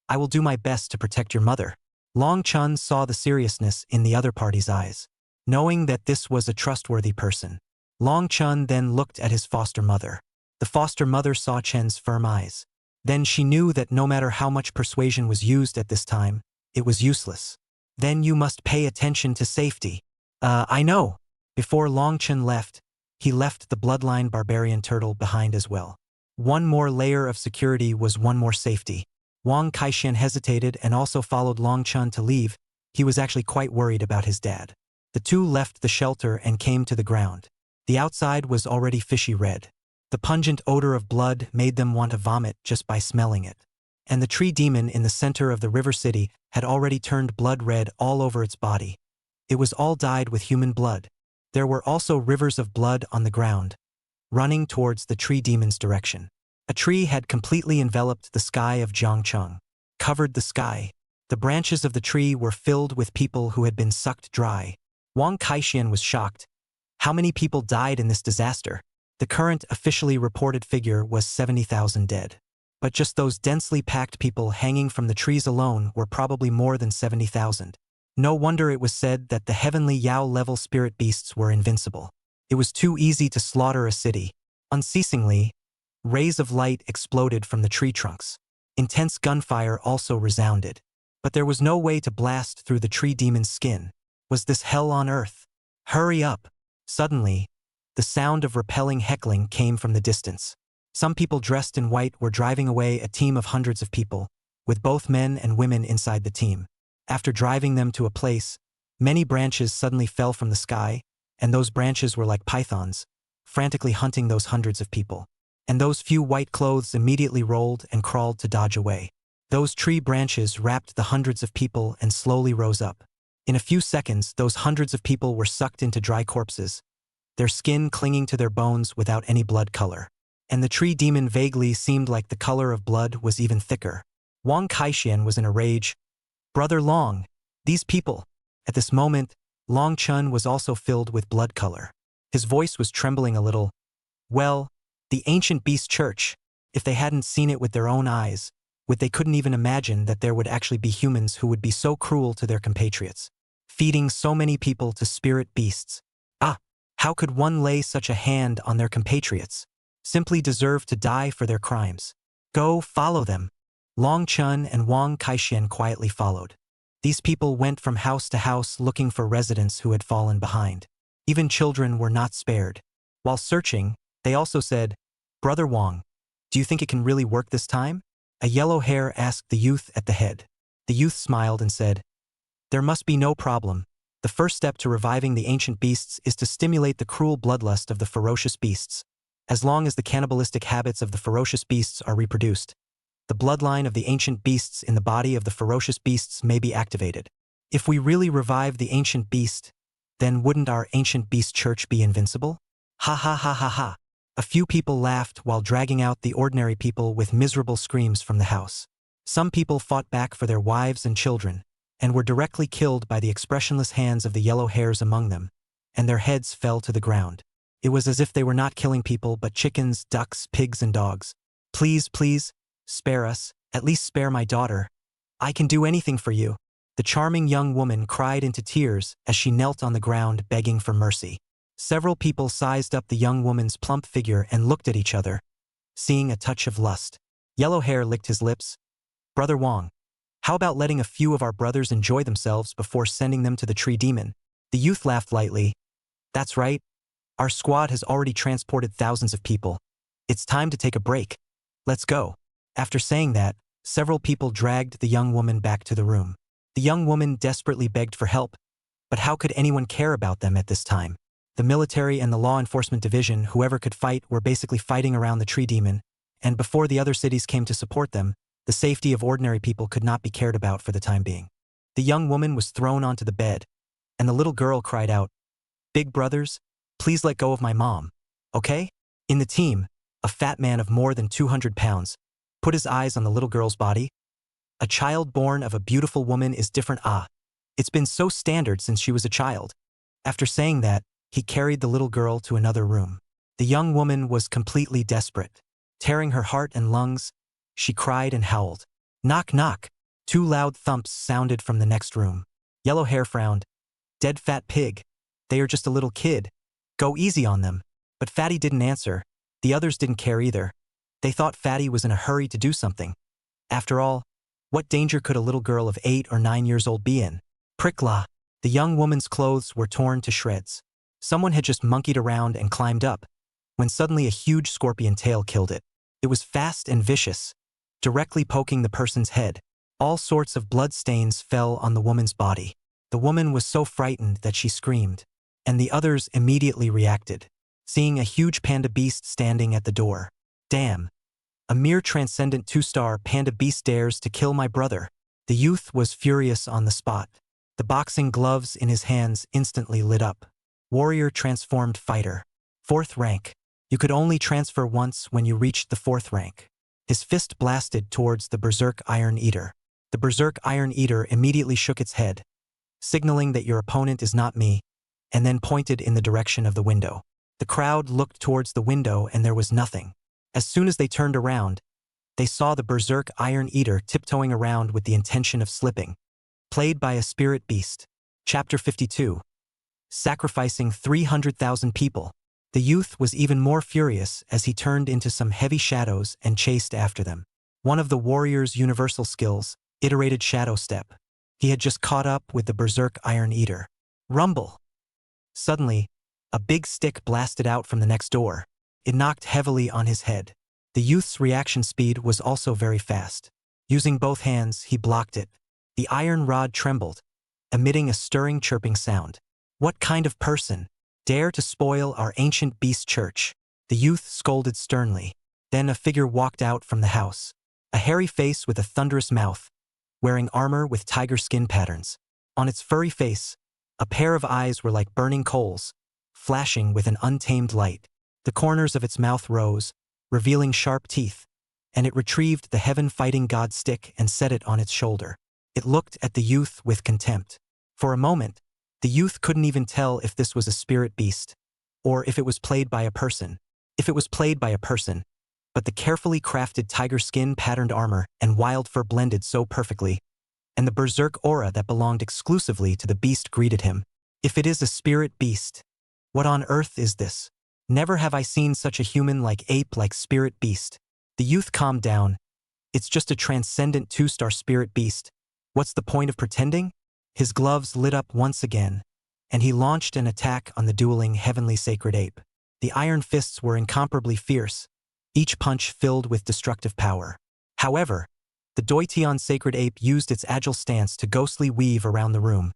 I will do my best to protect your mother. Long Chun saw the seriousness in the other party's eyes. Knowing that this was a trustworthy person, Long Chun then looked at his foster mother. The foster mother saw Chen's firm eyes. Then she knew that no matter how much persuasion was used at this time, it was useless. Then you must pay attention to safety. I know. Before Long Chun left, he left the bloodline barbarian turtle behind as well. One more layer of security was one more safety. Wang Kaixian hesitated and also followed Long Chun to leave. He was actually quite worried about his dad. The two left the shelter and came to the ground. The outside was already fishy red. The pungent odor of blood made them want to vomit just by smelling it. And the tree demon in the center of the river city had already turned blood red all over its body. It was all dyed with human blood. There were also rivers of blood on the ground, running towards the tree demon's direction. A tree had completely enveloped the sky of Jiangcheng, covered the sky. The branches of the tree were filled with people who had been sucked dry. Wang Kaixian was shocked. How many people died in this disaster? The current officially reported figure was 70,000 dead. But just those densely packed people hanging from the trees alone were probably more than 70,000. No wonder it was said that the heavenly Yao-level spirit beasts were invincible. It was too easy to slaughter a city. Unceasingly, rays of light exploded from the tree trunks. Intense gunfire also resounded. But there was no way to blast through the tree demon's skin. Was this hell on earth? Hurry up! Suddenly, the sound of repelling heckling came from the distance. Some people dressed in white were driving away a team of hundreds of people, with both men and women inside the team. After driving them to a place, many branches suddenly fell from the sky, and those branches were like pythons, frantically hunting those hundreds of people. And those few white clothes immediately rolled and crawled to dodge away. Those tree branches wrapped the hundreds of people and slowly rose up. In a few seconds, those hundreds of people were sucked into dry corpses, their skin clinging to their bones without any blood color. And the tree demon vaguely seemed like the color of blood was even thicker. Wang Kaixian was in a rage. Brother Long, these people. At this moment, Long Chun was also filled with blood color. His voice was trembling a little. Well, the ancient beast church. If they hadn't seen it with their own eyes, they couldn't even imagine that there would actually be humans who would be so cruel to their compatriots, feeding so many people to spirit beasts. How could one lay such a hand on their compatriots? Simply deserve to die for their crimes. Go, follow them. Long Chun and Wang Kaixian quietly followed. These people went from house to house looking for residents who had fallen behind. Even children were not spared. While searching, they also said, Brother Wang, do you think it can really work this time? A yellow hair asked the youth at the head. The youth smiled and said, There must be no problem. The first step to reviving the ancient beasts is to stimulate the cruel bloodlust of the ferocious beasts. As long as the cannibalistic habits of the ferocious beasts are reproduced, the bloodline of the ancient beasts in the body of the ferocious beasts may be activated. If we really revive the ancient beast, then wouldn't our ancient beast church be invincible? Ha ha ha ha ha. A few people laughed while dragging out the ordinary people with miserable screams from the house. Some people fought back for their wives and children, and were directly killed by the expressionless hands of the yellow hairs among them, and their heads fell to the ground. It was as if they were not killing people but chickens, ducks, pigs, and dogs. Please, please, spare us, at least spare my daughter. I can do anything for you. The charming young woman cried into tears as she knelt on the ground begging for mercy. Several people sized up the young woman's plump figure and looked at each other, seeing a touch of lust. Yellow Hair licked his lips. Brother Wang, How about letting a few of our brothers enjoy themselves before sending them to the tree demon? The youth laughed lightly. That's right. Our squad has already transported thousands of people. It's time to take a break. Let's go. After saying that, several people dragged the young woman back to the room. The young woman desperately begged for help, but how could anyone care about them at this time? The military and the law enforcement division, whoever could fight, were basically fighting around the tree demon, and before the other cities came to support them, the safety of ordinary people could not be cared about for the time being. The young woman was thrown onto the bed, and the little girl cried out, "Big brothers, please let go of my mom, okay?" In the team, a fat man of more than 200 pounds put his eyes on the little girl's body. A child born of a beautiful woman is different. It's been so standard since she was a child. After saying that, he carried the little girl to another room. The young woman was completely desperate. Tearing her heart and lungs, she cried and howled. Knock, knock. 2 loud thumps sounded from the next room. Yellow Hair frowned. Dead fat pig. They are just a little kid. Go easy on them. But Fatty didn't answer. The others didn't care either. They thought Fatty was in a hurry to do something. After all, what danger could a little girl of 8 or 9 years old be in? Prickla. The young woman's clothes were torn to shreds. Someone had just monkeyed around and climbed up, when suddenly a huge scorpion tail killed it. It was fast and vicious, directly poking the person's head. All sorts of blood stains fell on the woman's body. The woman was so frightened that she screamed, and the others immediately reacted, seeing a huge panda beast standing at the door. Damn. A mere transcendent 2-star panda beast dares to kill my brother. The youth was furious on the spot. The boxing gloves in his hands instantly lit up. Warrior transformed fighter. 4th rank. You could only transfer once when you reached the 4th rank. His fist blasted towards the Berserk Iron Eater. The Berserk Iron Eater immediately shook its head, signaling that your opponent is not me, and then pointed in the direction of the window. The crowd looked towards the window and there was nothing. As soon as they turned around, they saw the Berserk Iron Eater tiptoeing around with the intention of slipping. Played by a spirit beast. Chapter 52. Sacrificing 300,000 people. The youth was even more furious as he turned into some heavy shadows and chased after them. One of the warrior's universal skills, iterated shadow step. He had just caught up with the Berserk Iron Eater. Rumble. Suddenly, a big stick blasted out from the next door. It knocked heavily on his head. The youth's reaction speed was also very fast. Using both hands, he blocked it. The iron rod trembled, emitting a stirring chirping sound. What kind of person dare to spoil our ancient beast church? The youth scolded sternly. Then a figure walked out from the house. A hairy face with a thunderous mouth, wearing armor with tiger skin patterns. On its furry face, a pair of eyes were like burning coals, flashing with an untamed light. The corners of its mouth rose, revealing sharp teeth, and it retrieved the heaven-fighting god stick and set it on its shoulder. It looked at the youth with contempt. For a moment, the youth couldn't even tell if this was a spirit beast, or if it was played by a person. If it was played by a person, but the carefully crafted tiger skin patterned armor and wild fur blended so perfectly, and the berserk aura that belonged exclusively to the beast greeted him. If it is a spirit beast, what on earth is this? Never have I seen such a human-like ape-like spirit beast. The youth calmed down. It's just a transcendent 2-star spirit beast. What's the point of pretending? His gloves lit up once again, and he launched an attack on the dueling heavenly sacred ape. The iron fists were incomparably fierce, each punch filled with destructive power. However, the Doition sacred ape used its agile stance to ghostly weave around the room,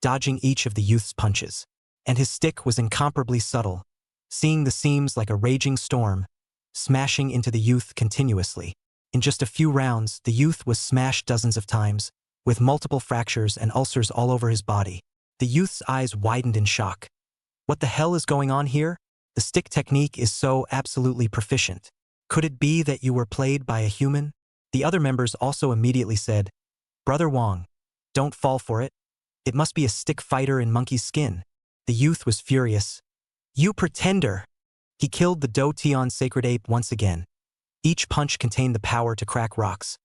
dodging each of the youth's punches. And his stick was incomparably subtle, seeing the seams like a raging storm, smashing into the youth continuously. In just a few rounds, the youth was smashed dozens of times, with multiple fractures and ulcers all over his body. The youth's eyes widened in shock. What the hell is going on here? The stick technique is so absolutely proficient. Could it be that you were played by a human? The other members also immediately said, Brother Wong, don't fall for it. It must be a stick fighter in monkey skin. The youth was furious. You pretender! He killed the Doition sacred ape once again. Each punch contained the power to crack rocks,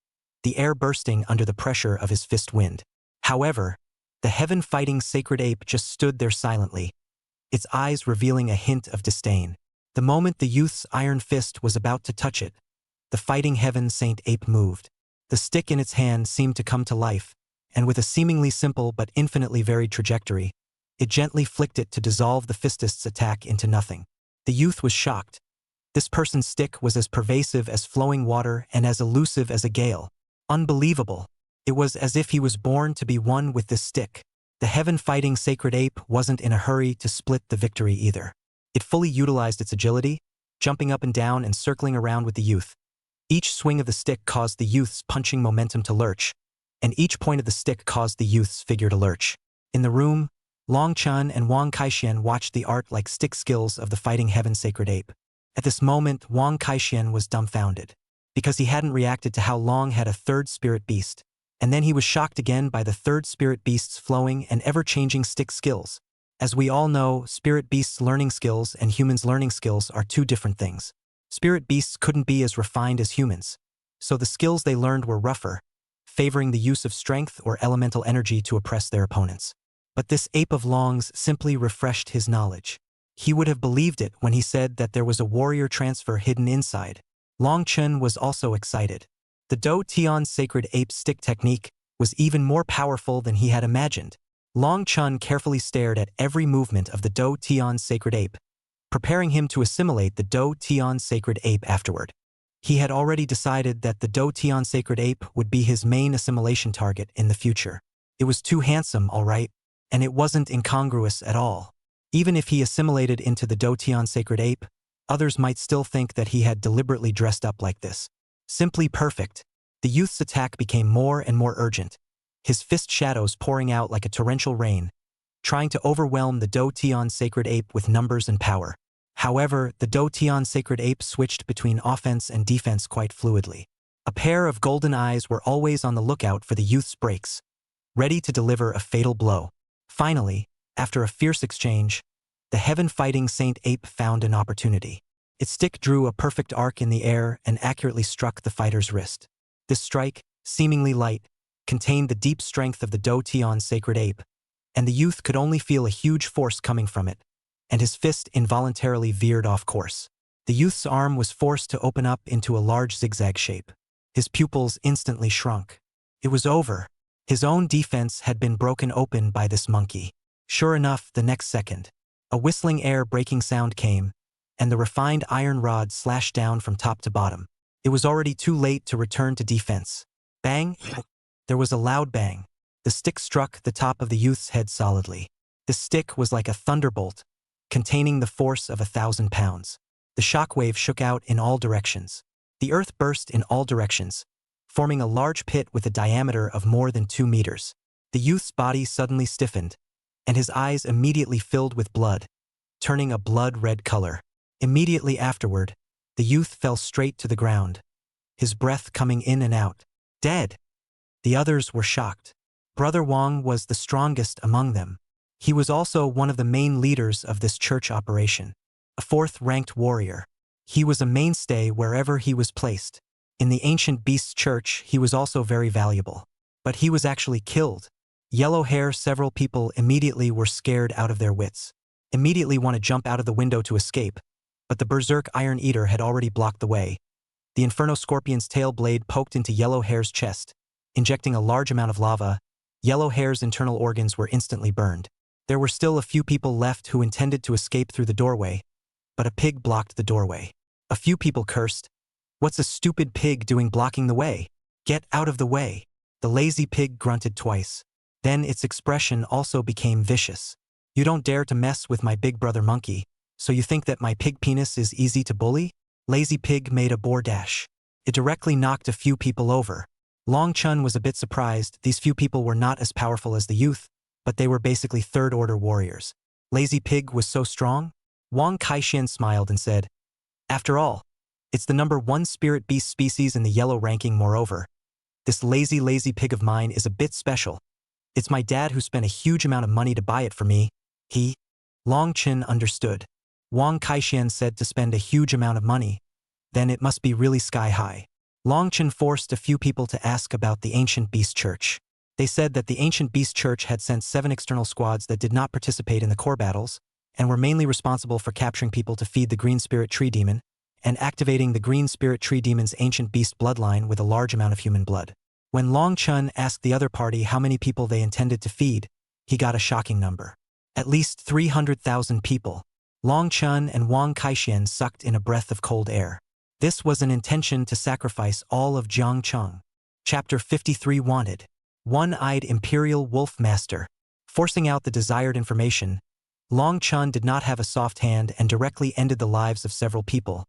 the air bursting under the pressure of his fist wind. However, the heaven-fighting sacred ape just stood there silently, its eyes revealing a hint of disdain. The moment the youth's iron fist was about to touch it, the fighting heaven saint ape moved. The stick in its hand seemed to come to life, and with a seemingly simple but infinitely varied trajectory, it gently flicked it to dissolve the fistist's attack into nothing. The youth was shocked. This person's stick was as pervasive as flowing water and as elusive as a gale. Unbelievable. It was as if he was born to be one with this stick. The heaven-fighting sacred ape wasn't in a hurry to split the victory either. It fully utilized its agility, jumping up and down and circling around with the youth. Each swing of the stick caused the youth's punching momentum to lurch, and each point of the stick caused the youth's figure to lurch. In the room, Long Chun and Wang Kaixian watched the art-like stick skills of the fighting heaven sacred ape. At this moment, Wang Kaixian was dumbfounded, because he hadn't reacted to how Long had a third spirit beast, and then he was shocked again by the third spirit beast's flowing and ever-changing stick skills. As we all know, spirit beasts' learning skills and humans' learning skills are two different things. Spirit beasts couldn't be as refined as humans, so the skills they learned were rougher, favoring the use of strength or elemental energy to oppress their opponents. But this ape of Long's simply refreshed his knowledge. He would have believed it when he said that there was a warrior transfer hidden inside. Long Chun was also excited. The Do Tian's sacred ape stick technique was even more powerful than he had imagined. Long Chun carefully stared at every movement of the Do Tian's sacred ape, preparing him to assimilate the Do Tian's sacred ape afterward. He had already decided that the Do Tian sacred ape would be his main assimilation target in the future. It was too handsome, all right, and it wasn't incongruous at all. Even if he assimilated into the Do Tian sacred ape, others might still think that he had deliberately dressed up like this. Simply perfect. The youth's attack became more and more urgent, his fist shadows pouring out like a torrential rain, trying to overwhelm the Do Tian sacred ape with numbers and power. However, the Do Tian sacred ape switched between offense and defense quite fluidly. A pair of golden eyes were always on the lookout for the youth's breaks, ready to deliver a fatal blow. Finally, after a fierce exchange, the heaven-fighting Saint Ape found an opportunity. Its stick drew a perfect arc in the air and accurately struck the fighter's wrist. This strike, seemingly light, contained the deep strength of the Do Tian's sacred ape, and the youth could only feel a huge force coming from it, and his fist involuntarily veered off course. The youth's arm was forced to open up into a large zigzag shape. His pupils instantly shrunk. It was over. His own defense had been broken open by this monkey. Sure enough, the next second, a whistling air-breaking sound came, and the refined iron rod slashed down from top to bottom. It was already too late to return to defense. Bang! There was a loud bang. The stick struck the top of the youth's head solidly. The stick was like a thunderbolt, containing the force of 1,000 pounds. The shockwave shook out in all directions. The earth burst in all directions, forming a large pit with a diameter of more than 2 meters. The youth's body suddenly stiffened, and his eyes immediately filled with blood, turning a blood-red color. Immediately afterward, the youth fell straight to the ground, his breath coming in and out. Dead! The others were shocked. Brother Wang was the strongest among them. He was also one of the main leaders of this church operation, a 4th-ranked warrior. He was a mainstay wherever he was placed. In the ancient beast's church, he was also very valuable. But he was actually killed. Yellow hair, several people immediately were scared out of their wits, immediately want to jump out of the window to escape, but the berserk Iron Eater had already blocked the way. The Inferno Scorpion's tail blade poked into Yellow Hair's chest, injecting a large amount of lava. Yellow Hair's internal organs were instantly burned. There were still a few people left who intended to escape through the doorway, but a pig blocked the doorway. A few people cursed. "What's a stupid pig doing blocking the way? Get out of the way." The lazy pig grunted twice. Then its expression also became vicious. "You don't dare to mess with my big brother monkey, so you think that my pig penis is easy to bully?" Lazy pig made a boar dash. It directly knocked a few people over. Long Chun was a bit surprised. These few people were not as powerful as the youth, but they were basically third-order warriors. Lazy pig was so strong? Wang Kaixian smiled and said, "After all, it's the #1 spirit beast species in the yellow ranking. Moreover, this lazy pig of mine is a bit special. It's my dad who spent a huge amount of money to buy it for me." Long Chin understood. Wang Kaixian said to spend a huge amount of money. Then it must be really sky-high. Long Chin forced a few people to ask about the Ancient Beast Church. They said that the Ancient Beast Church had sent 7 external squads that did not participate in the core battles, and were mainly responsible for capturing people to feed the Green Spirit Tree Demon, and activating the green spirit tree demon's ancient beast bloodline with a large amount of human blood. When Long Chun asked the other party how many people they intended to feed, he got a shocking number. At least 300,000 people. Long Chun and Wang Kaixian sucked in a breath of cold air. This was an intention to sacrifice all of Jiangcheng. Chapter 53 Wanted. One-eyed Imperial Wolf Master. Forcing out the desired information, Long Chun did not have a soft hand and directly ended the lives of several people,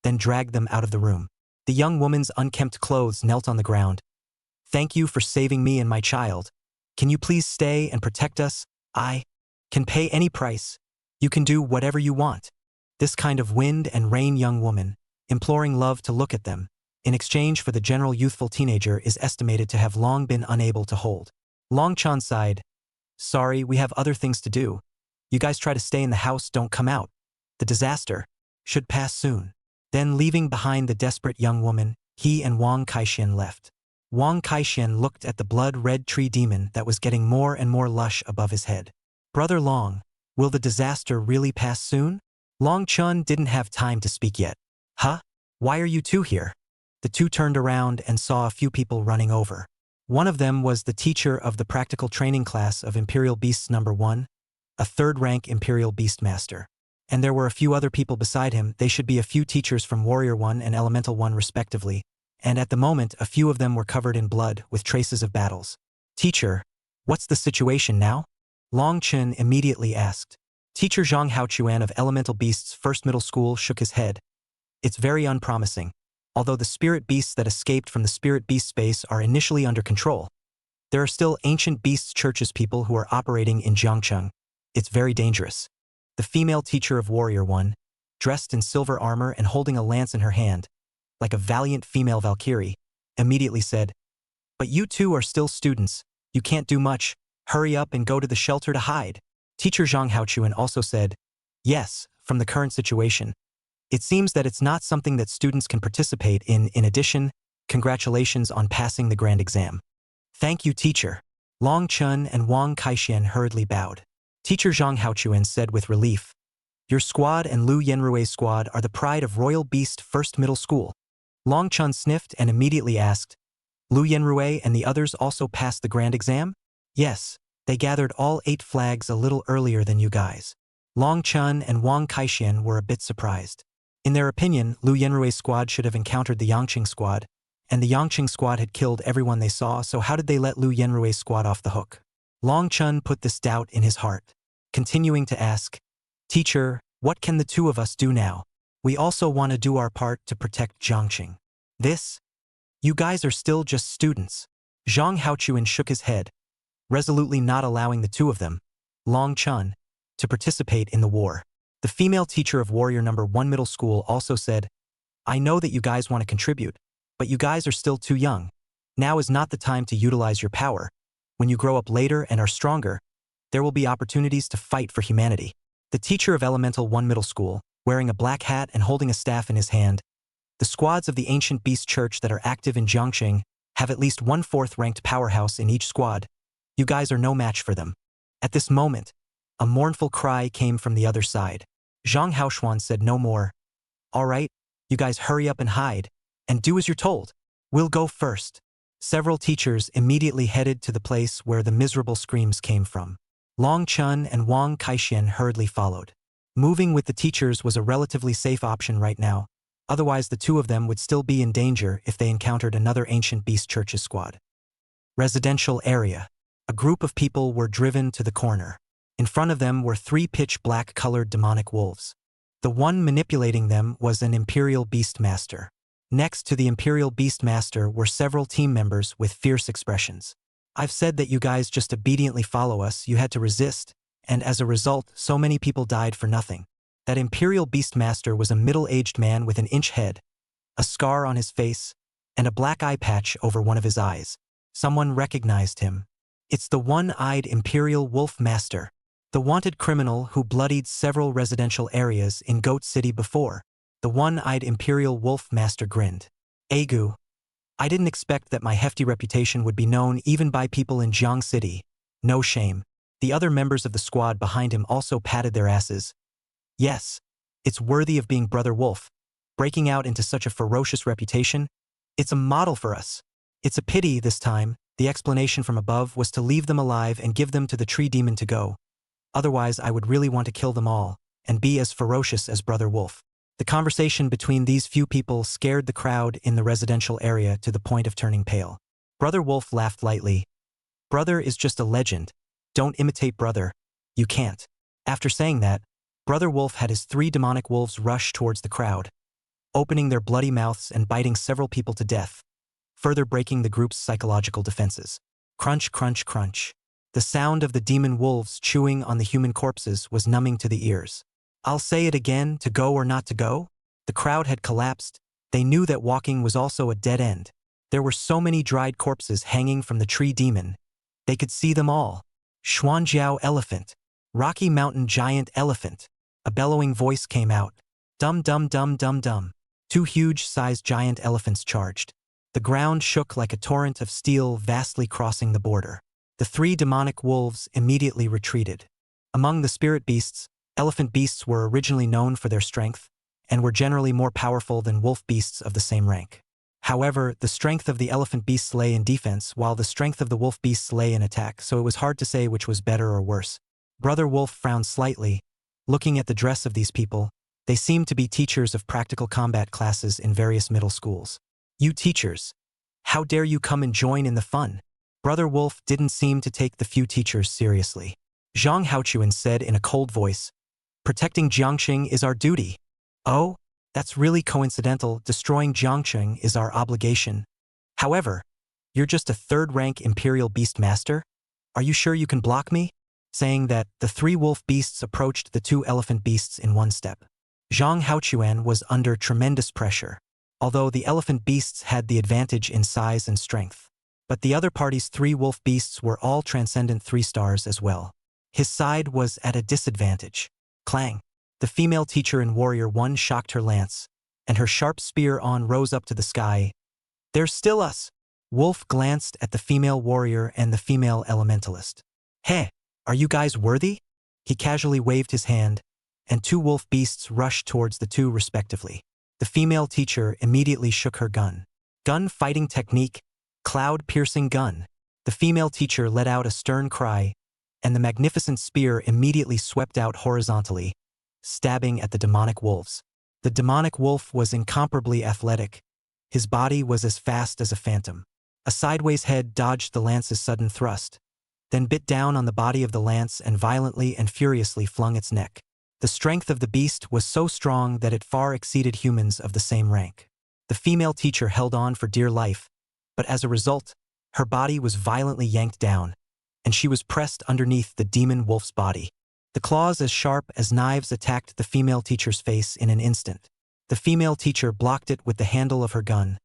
then dragged them out of the room. The young woman's unkempt clothes knelt on the ground. "Thank you for saving me and my child. Can you please stay and protect us? I can pay any price. You can do whatever you want." This kind of wind and rain young woman, imploring love to look at them, in exchange for the general youthful teenager, is estimated to have long been unable to hold. Long Chun sighed. "Sorry, we have other things to do. You guys try to stay in the house, don't come out. The disaster should pass soon." Then, leaving behind the desperate young woman, he and Wang Kaixian left. Wang Kaixian looked at the blood-red tree demon that was getting more and more lush above his head. "Brother Long, will the disaster really pass soon?" Long Chun didn't have time to speak yet. "Huh? Why are you two here?" The two turned around and saw a few people running over. One of them was the teacher of the practical training class of Imperial Beasts No. 1, a third-rank Imperial Beast Master. And there were a few other people beside him. They should be a few teachers from Warrior 1 and Elemental 1 respectively, and at the moment a few of them were covered in blood with traces of battles. "Teacher, what's the situation now?" Long Chun immediately asked. Teacher Zhang Haochuan of Elemental Beasts First Middle School shook his head. "It's very unpromising. Although the spirit beasts that escaped from the spirit beast space are initially under control, there are still ancient beasts churches people who are operating in Jiangcheng. It's very dangerous." The female teacher of Warrior 1, dressed in silver armor and holding a lance in her hand, like a valiant female Valkyrie, immediately said, "But you two are still students. You can't do much. Hurry up and go to the shelter to hide." Teacher Zhang Haochuan also said, "Yes, from the current situation, it seems that it's not something that students can participate in. In addition, congratulations on passing the grand exam." "Thank you, teacher." Long Chun and Wang Kaixian hurriedly bowed. Teacher Zhang Haochuan said with relief, "Your squad and Lu Yenrui's squad are the pride of Royal Beast First Middle School." Long Chun sniffed and immediately asked, "Lu Yenrui and the others also passed the grand exam?" "Yes, they gathered all 8 flags a little earlier than you guys." Long Chun and Wang Kaixian were a bit surprised. In their opinion, Lu Yenrui's squad should have encountered the Yangqing squad, and the Yangqing squad had killed everyone they saw, so how did they let Lu Yenrui's squad off the hook? Long Chun put this doubt in his heart, continuing to ask, "Teacher, what can the two of us do now? We also want to do our part to protect Jiangqing." You guys are still just students." Zhang Haochuan shook his head, resolutely not allowing the two of them, Long Chun, to participate in the war. The female teacher of Warrior No. 1 Middle School also said, "I know that you guys want to contribute, but you guys are still too young. Now is not the time to utilize your power. When you grow up later and are stronger, there will be opportunities to fight for humanity." The teacher of Elemental 1 Middle School, wearing a black hat and holding a staff in his hand, "The squads of the Ancient Beast Church that are active in Jiangqing have at least 1/4 ranked powerhouse in each squad. You guys are no match for them." At this moment, a mournful cry came from the other side. Zhang Haochuan said no more. "All right, you guys hurry up and hide, and do as you're told. We'll go first." Several teachers immediately headed to the place where the miserable screams came from. Long Chun and Wang Kaixian hurriedly followed. Moving with the teachers was a relatively safe option right now, otherwise the two of them would still be in danger if they encountered another Ancient Beast Church's squad. Residential area. A group of people were driven to the corner. In front of them were 3 pitch-black-colored demonic wolves. The one manipulating them was an Imperial Beast Master. Next to the Imperial Beast Master were several team members with fierce expressions. "I've said that you guys just obediently follow us, you had to resist, and as a result, so many people died for nothing." That Imperial Beast Master was a middle-aged man with an inch head, a scar on his face, and a black eye patch over one of his eyes. Someone recognized him. It's the one-eyed Imperial Wolf Master, the wanted criminal who bloodied several residential areas in Goat City before. The one-eyed Imperial Wolf Master grinned. "Agu, I didn't expect that my hefty reputation would be known even by people in Jiang City. No shame." The other members of the squad behind him also patted their asses. "Yes, it's worthy of being Brother Wolf. breaking out into such a ferocious reputation. It's a model for us. It's a pity this time. The explanation from above was to leave them alive and give them to the tree demon to go. Otherwise, I would really want to kill them all and be as ferocious as Brother Wolf. The conversation between these few people scared the crowd in the residential area to the point of turning pale. Brother Wolf laughed lightly. Brother is just a legend. Don't imitate Brother. You can't. After saying that, Brother Wolf had his 3 demonic wolves rush towards the crowd, opening their bloody mouths and biting several people to death, further breaking the group's psychological defenses. Crunch, crunch, crunch. The sound of the demon wolves chewing on the human corpses was numbing to the ears. I'll say it again, to go or not to go? The crowd had collapsed. They knew that walking was also a dead end. There were so many dried corpses hanging from the tree demon. They could see them all. Xuanjiao elephant. Rocky Mountain giant elephant. A bellowing voice came out. Dum dum dum dum dum. 2 huge-sized giant elephants charged. The ground shook like a torrent of steel vastly crossing the border. The 3 demonic wolves immediately retreated. Among the spirit beasts, elephant beasts were originally known for their strength and were generally more powerful than wolf beasts of the same rank. However, the strength of the elephant beasts lay in defense while the strength of the wolf beasts lay in attack, so it was hard to say which was better or worse. Brother Wolf frowned slightly. Looking at the dress of these people, they seemed to be teachers of practical combat classes in various middle schools. You teachers, how dare you come and join in the fun? Brother Wolf didn't seem to take the few teachers seriously. Zhang Haochuan said in a cold voice, protecting Jiangxing is our duty. Oh, that's really coincidental. Destroying Jiangxing is our obligation. However, you're just a 3rd-rank Imperial Beast Master? Are you sure you can block me? Saying that, the 3 wolf beasts approached the 2 elephant beasts in one step. Zhang Haochuan was under tremendous pressure, although the elephant beasts had the advantage in size and strength. But the other party's 3 wolf beasts were all transcendent 3 stars as well. His side was at a disadvantage. Clang. The female teacher in Warrior 1 shocked her lance, and her sharp spear rose up to the sky. There's still us. Wolf glanced at the female warrior and the female elementalist. Hey, are you guys worthy? He casually waved his hand, and 2 wolf beasts rushed towards the 2 respectively. The female teacher immediately shook her gun. Gun fighting technique, cloud-piercing gun. The female teacher let out a stern cry, and the magnificent spear immediately swept out horizontally, stabbing at the demonic wolves. The demonic wolf was incomparably athletic. His body was as fast as a phantom. A sideways head dodged the lance's sudden thrust, then bit down on the body of the lance and violently and furiously flung its neck. The strength of the beast was so strong that it far exceeded humans of the same rank. The female teacher held on for dear life, but as a result, her body was violently yanked down, and she was pressed underneath the demon wolf's body. The claws as sharp as knives attacked the female teacher's face in an instant. The female teacher blocked it with the handle of her gun,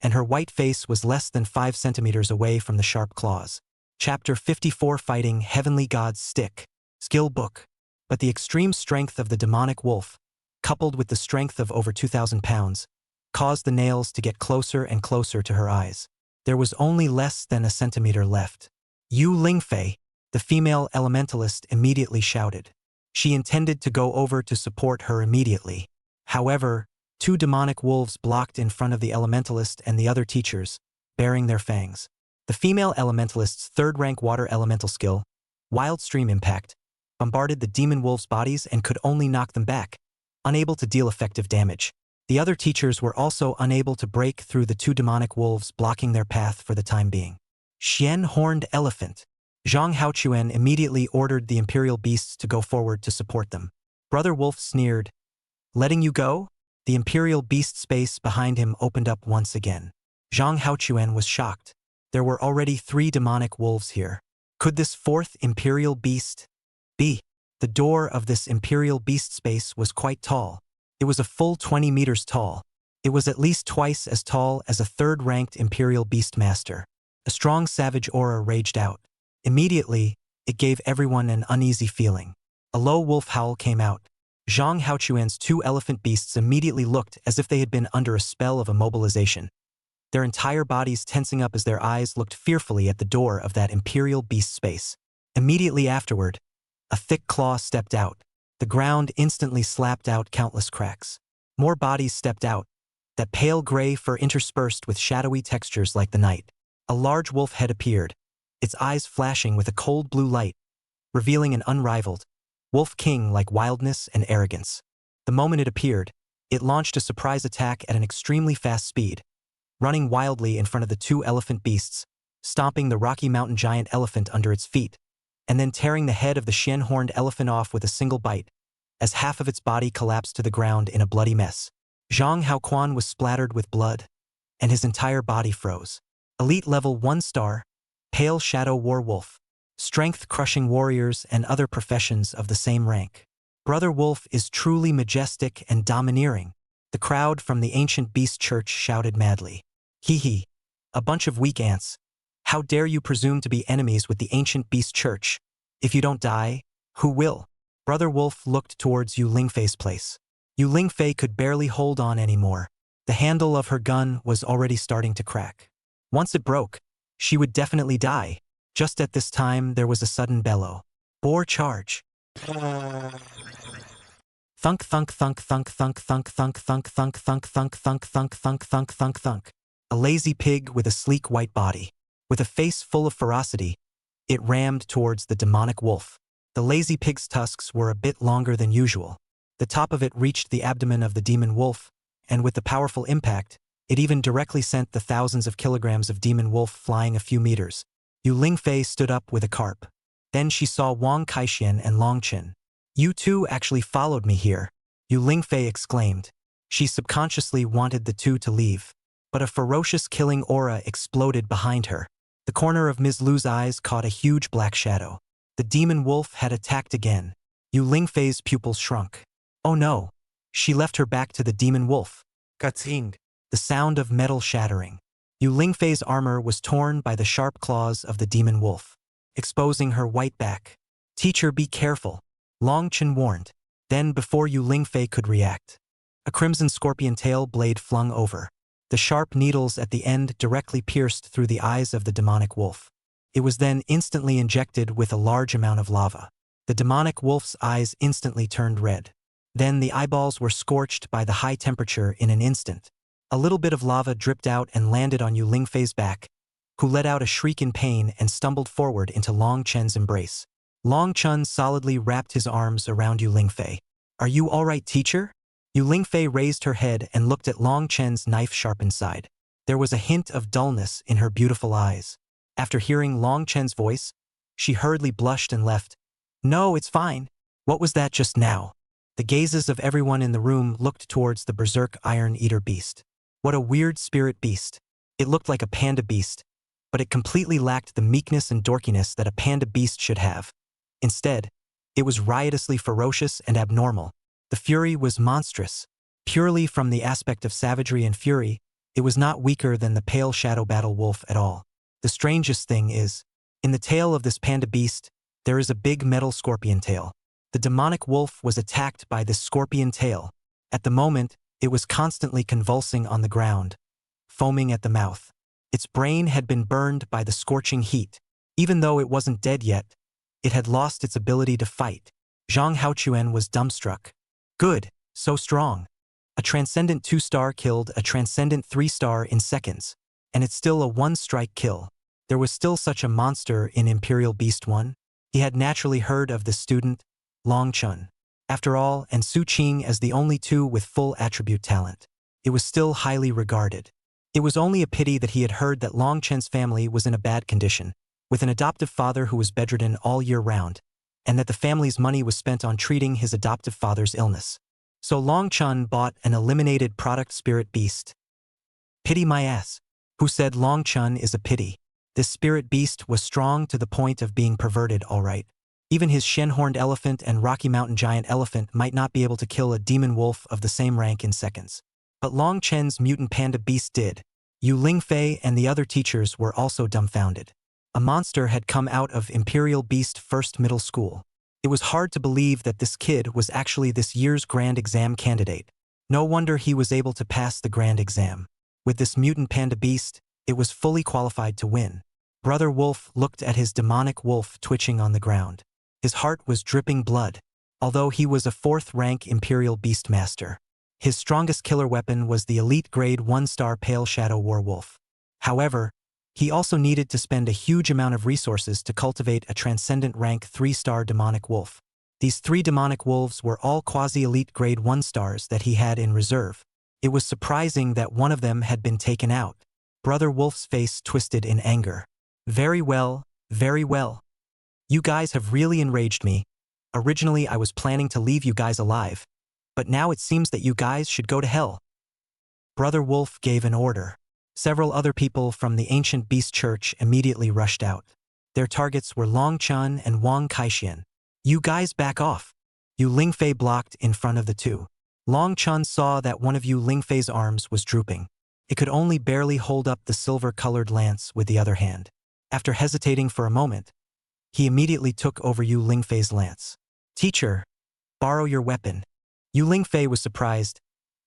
and her white face was less than 5 centimeters away from the sharp claws. Chapter 54 Fighting Heavenly God's Stick. Skill Book. But the extreme strength of the demonic wolf, coupled with the strength of over 2,000 pounds, caused the nails to get closer and closer to her eyes. There was only less than a centimeter left. Yu Lingfei, the female elementalist, immediately shouted. She intended to go over to support her immediately. However, 2 demonic wolves blocked in front of the elementalist and the other teachers, baring their fangs. The female elementalist's 3rd-rank water elemental skill, Wild Stream Impact, bombarded the demon wolves' bodies and could only knock them back, unable to deal effective damage. The other teachers were also unable to break through the 2 demonic wolves, blocking their path for the time being. Xian Horned Elephant. Zhang Haochuan immediately ordered the imperial beasts to go forward to support them. Brother Wolf sneered. Letting you go? The imperial beast space behind him opened up once again. Zhang Haochuan was shocked. There were already 3 demonic wolves here. Could this 4th imperial beast be? The door of this imperial beast space was quite tall. It was a full 20 meters tall. It was at least twice as tall as a 3rd-ranked imperial beast master. A strong savage aura raged out. Immediately, it gave everyone an uneasy feeling. A low wolf howl came out. Zhang Haochuan's 2 elephant beasts immediately looked as if they had been under a spell of immobilization, their entire bodies tensing up as their eyes looked fearfully at the door of that imperial beast space. Immediately afterward, a thick claw stepped out. The ground instantly slapped out countless cracks. More bodies stepped out, that pale gray fur interspersed with shadowy textures like the night. A large wolf head appeared, its eyes flashing with a cold blue light, revealing an unrivaled, wolf king-like wildness and arrogance. The moment it appeared, it launched a surprise attack at an extremely fast speed, running wildly in front of the two elephant beasts, stomping the Rocky Mountain giant elephant under its feet, and then tearing the head of the shin-horned elephant off with a single bite, as half of its body collapsed to the ground in a bloody mess. Zhang Haoquan was splattered with blood, and his entire body froze. Elite level 1 star, pale shadow war wolf, strength-crushing warriors and other professions of the same rank. Brother Wolf is truly majestic and domineering, the crowd from the ancient beast church shouted madly. Hee hee, a bunch of weak ants. How dare you presume to be enemies with the ancient beast church? If you don't die, who will? Brother Wolf looked towards Yu Lingfei's place. Yu Lingfei could barely hold on anymore. The handle of her gun was already starting to crack. Once it broke, she would definitely die. Just at this time, there was a sudden bellow. Boar charge. Thunk thunk thunk thunk thunk thunk thunk thunk thunk thunk thunk thunk thunk thunk thunk thunk thunk. A lazy pig with a sleek white body. With a face full of ferocity, it rammed towards the demonic wolf. The lazy pig's tusks were a bit longer than usual. The top of it reached the abdomen of the demon wolf, and with the powerful impact, it even directly sent the thousands of kilograms of demon wolf flying a few meters. Yu Lingfei stood up with a carp. Then she saw Wang Kaixian and Long Qin. You two actually followed me here, Yu Lingfei exclaimed. She subconsciously wanted the two to leave, but a ferocious killing aura exploded behind her. The corner of Ms. Lu's eyes caught a huge black shadow. The demon wolf had attacked again. Yu Lingfei's pupils shrunk. Oh no! She left her back to the demon wolf. Kating! The sound of metal shattering. Yu Lingfei's armor was torn by the sharp claws of the demon wolf, exposing her white back. Teacher, be careful, Long Qin warned. Then, before Yu Lingfei could react, a crimson scorpion tail blade flung over. The sharp needles at the end directly pierced through the eyes of the demonic wolf. It was then instantly injected with a large amount of lava. The demonic wolf's eyes instantly turned red. Then the eyeballs were scorched by the high temperature in an instant. A little bit of lava dripped out and landed on Yu Lingfei's back, who let out a shriek in pain and stumbled forward into Long Chen's embrace. Long Chen solidly wrapped his arms around Yu Lingfei. Are you all right, teacher? Yu Lingfei raised her head and looked at Long Chen's knife-sharpened side. There was a hint of dullness in her beautiful eyes. After hearing Long Chen's voice, she hurriedly blushed and left. No, it's fine. What was that just now? The gazes of everyone in the room looked towards the berserk Iron Eater beast. What a weird spirit beast. It looked like a panda beast, but it completely lacked the meekness and dorkiness that a panda beast should have. Instead, it was riotously ferocious and abnormal. The fury was monstrous. Purely from the aspect of savagery and fury, it was not weaker than the pale shadow battle wolf at all. The strangest thing is, in the tail of this panda beast, there is a big metal scorpion tail. The demonic wolf was attacked by this scorpion tail. At the moment, it was constantly convulsing on the ground, foaming at the mouth. Its brain had been burned by the scorching heat. Even though it wasn't dead yet, it had lost its ability to fight. Zhang Haochuan was dumbstruck. Good, so strong. A transcendent 2-star killed a transcendent 3-star in seconds, and it's still a 1-strike kill. There was still such a monster in Imperial Beast 1. He had naturally heard of the student, Long Chun. After all, and Su Qing as the only two with full attribute talent. It was still highly regarded. It was only a pity that he had heard that Long Chen's family was in a bad condition, with an adoptive father who was bedridden all year round, and that the family's money was spent on treating his adoptive father's illness. So Long Chun bought an eliminated product spirit beast. Pity my ass. Who said Long Chun is a pity? This spirit beast was strong to the point of being perverted, all right. Even his shin-horned elephant and Rocky Mountain giant elephant might not be able to kill a demon wolf of the same rank in seconds. But Long Chen's mutant panda beast did. Yu Lingfei and the other teachers were also dumbfounded. A monster had come out of Imperial Beast First Middle School. It was hard to believe that this kid was actually this year's grand exam candidate. No wonder he was able to pass the grand exam. With this mutant panda beast, it was fully qualified to win. Brother Wolf looked at his demonic wolf twitching on the ground. His heart was dripping blood, although he was a 4th-rank Imperial Beastmaster. His strongest killer weapon was the elite grade 1-star Pale Shadow Werewolf. However, he also needed to spend a huge amount of resources to cultivate a transcendent rank 3-star demonic wolf. These 3 demonic wolves were all quasi-elite grade 1 stars that he had in reserve. It was surprising that one of them had been taken out. Brother Wolf's face twisted in anger. Very well, very well. You guys have really enraged me. Originally I was planning to leave you guys alive, but now it seems that you guys should go to hell. Brother Wolf gave an order. Several other people from the Ancient Beast Church immediately rushed out. Their targets were Long Chun and Wang Kaixian. You guys back off. Yu Lingfei blocked in front of the two. Long Chun saw that one of Yu Lingfei's arms was drooping. It could only barely hold up the silver-colored lance with the other hand. After hesitating for a moment, he immediately took over Yu Lingfei's lance. Teacher, borrow your weapon. Yu Lingfei was surprised.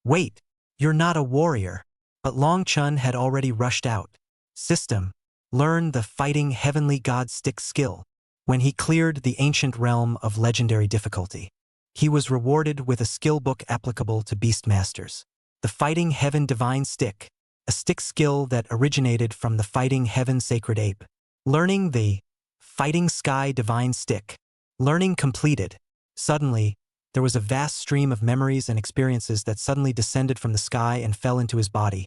Wait, you're not a warrior. But Long Chun had already rushed out. System, learn the Fighting Heavenly God Stick skill. When he cleared the ancient realm of legendary difficulty, he was rewarded with a skill book applicable to Beastmasters. The Fighting Heaven Divine Stick, a stick skill that originated from the Fighting Heaven Sacred Ape. Learning the Fighting Sky Divine Stick. Learning completed. Suddenly, there was a vast stream of memories and experiences that suddenly descended from the sky and fell into his body,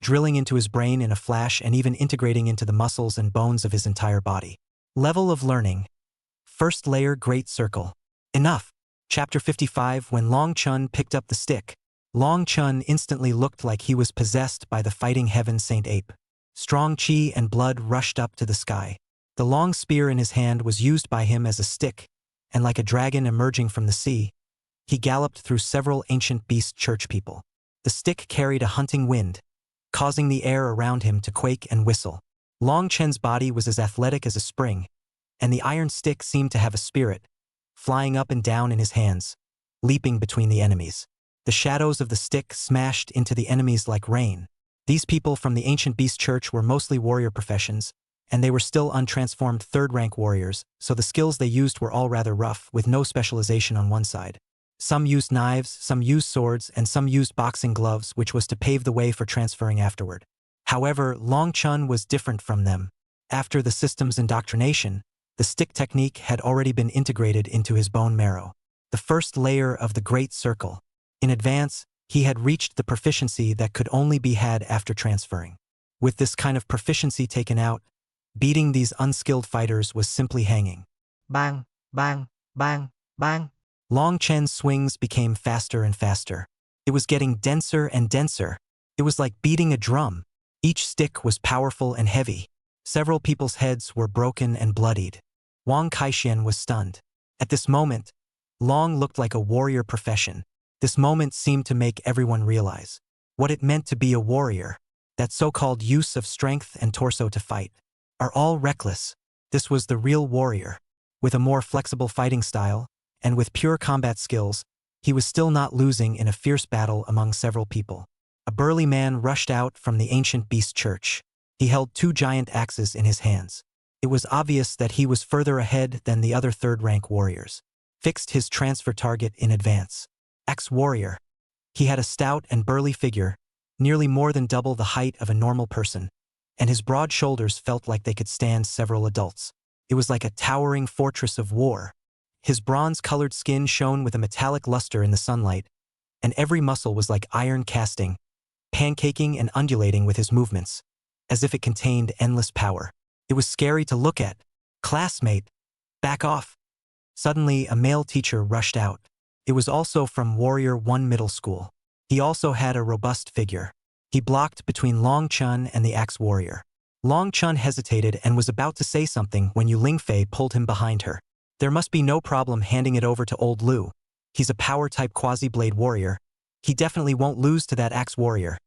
drilling into his brain in a flash and even integrating into the muscles and bones of his entire body. Level of learning. First layer Great Circle. Enough. Chapter 55. When Long Chun picked up the stick, Long Chun instantly looked like he was possessed by the Fighting Heaven Saint Ape. Strong chi and blood rushed up to the sky. The long spear in his hand was used by him as a stick, and like a dragon emerging from the sea, he galloped through several Ancient Beast Church people. The stick carried a hunting wind, causing the air around him to quake and whistle. Long Chen's body was as athletic as a spring, and the iron stick seemed to have a spirit, flying up and down in his hands, leaping between the enemies. The shadows of the stick smashed into the enemies like rain. These people from the Ancient Beast Church were mostly warrior professions, and they were still untransformed third-rank warriors, so the skills they used were all rather rough, with no specialization on one side. Some used knives, some used swords, and some used boxing gloves, which was to pave the way for transferring afterward. However, Long Chun was different from them. After the system's indoctrination, the stick technique had already been integrated into his bone marrow. The first layer of the Great Circle. In advance, he had reached the proficiency that could only be had after transferring. With this kind of proficiency taken out, beating these unskilled fighters was simply hanging. Bang, bang, bang, bang. Long Chen's swings became faster and faster. It was getting denser and denser. It was like beating a drum. Each stick was powerful and heavy. Several people's heads were broken and bloodied. Wang Kaixian was stunned. At this moment, Long looked like a warrior profession. This moment seemed to make everyone realize what it meant to be a warrior. That so-called use of strength and torso to fight are all reckless. This was the real warrior. With a more flexible fighting style, and with pure combat skills, he was still not losing in a fierce battle among several people. A burly man rushed out from the Ancient Beast Church. He held 2 giant axes in his hands. It was obvious that he was further ahead than the other third-rank warriors. Fixed his transfer target in advance. Axe warrior. He had a stout and burly figure, nearly more than double the height of a normal person, and his broad shoulders felt like they could stand several adults. It was like a towering fortress of war. His bronze-colored skin shone with a metallic luster in the sunlight, and every muscle was like iron casting, pancaking and undulating with his movements, as if it contained endless power. It was scary to look at. Classmate, back off. Suddenly, a male teacher rushed out. It was also from Warrior 1 Middle School. He also had a robust figure. He blocked between Long Chun and the Axe Warrior. Long Chun hesitated and was about to say something when Yu Lingfei pulled him behind her. There must be no problem handing it over to old Lu. He's a power-type quasi-blade warrior. He definitely won't lose to that Axe Warrior.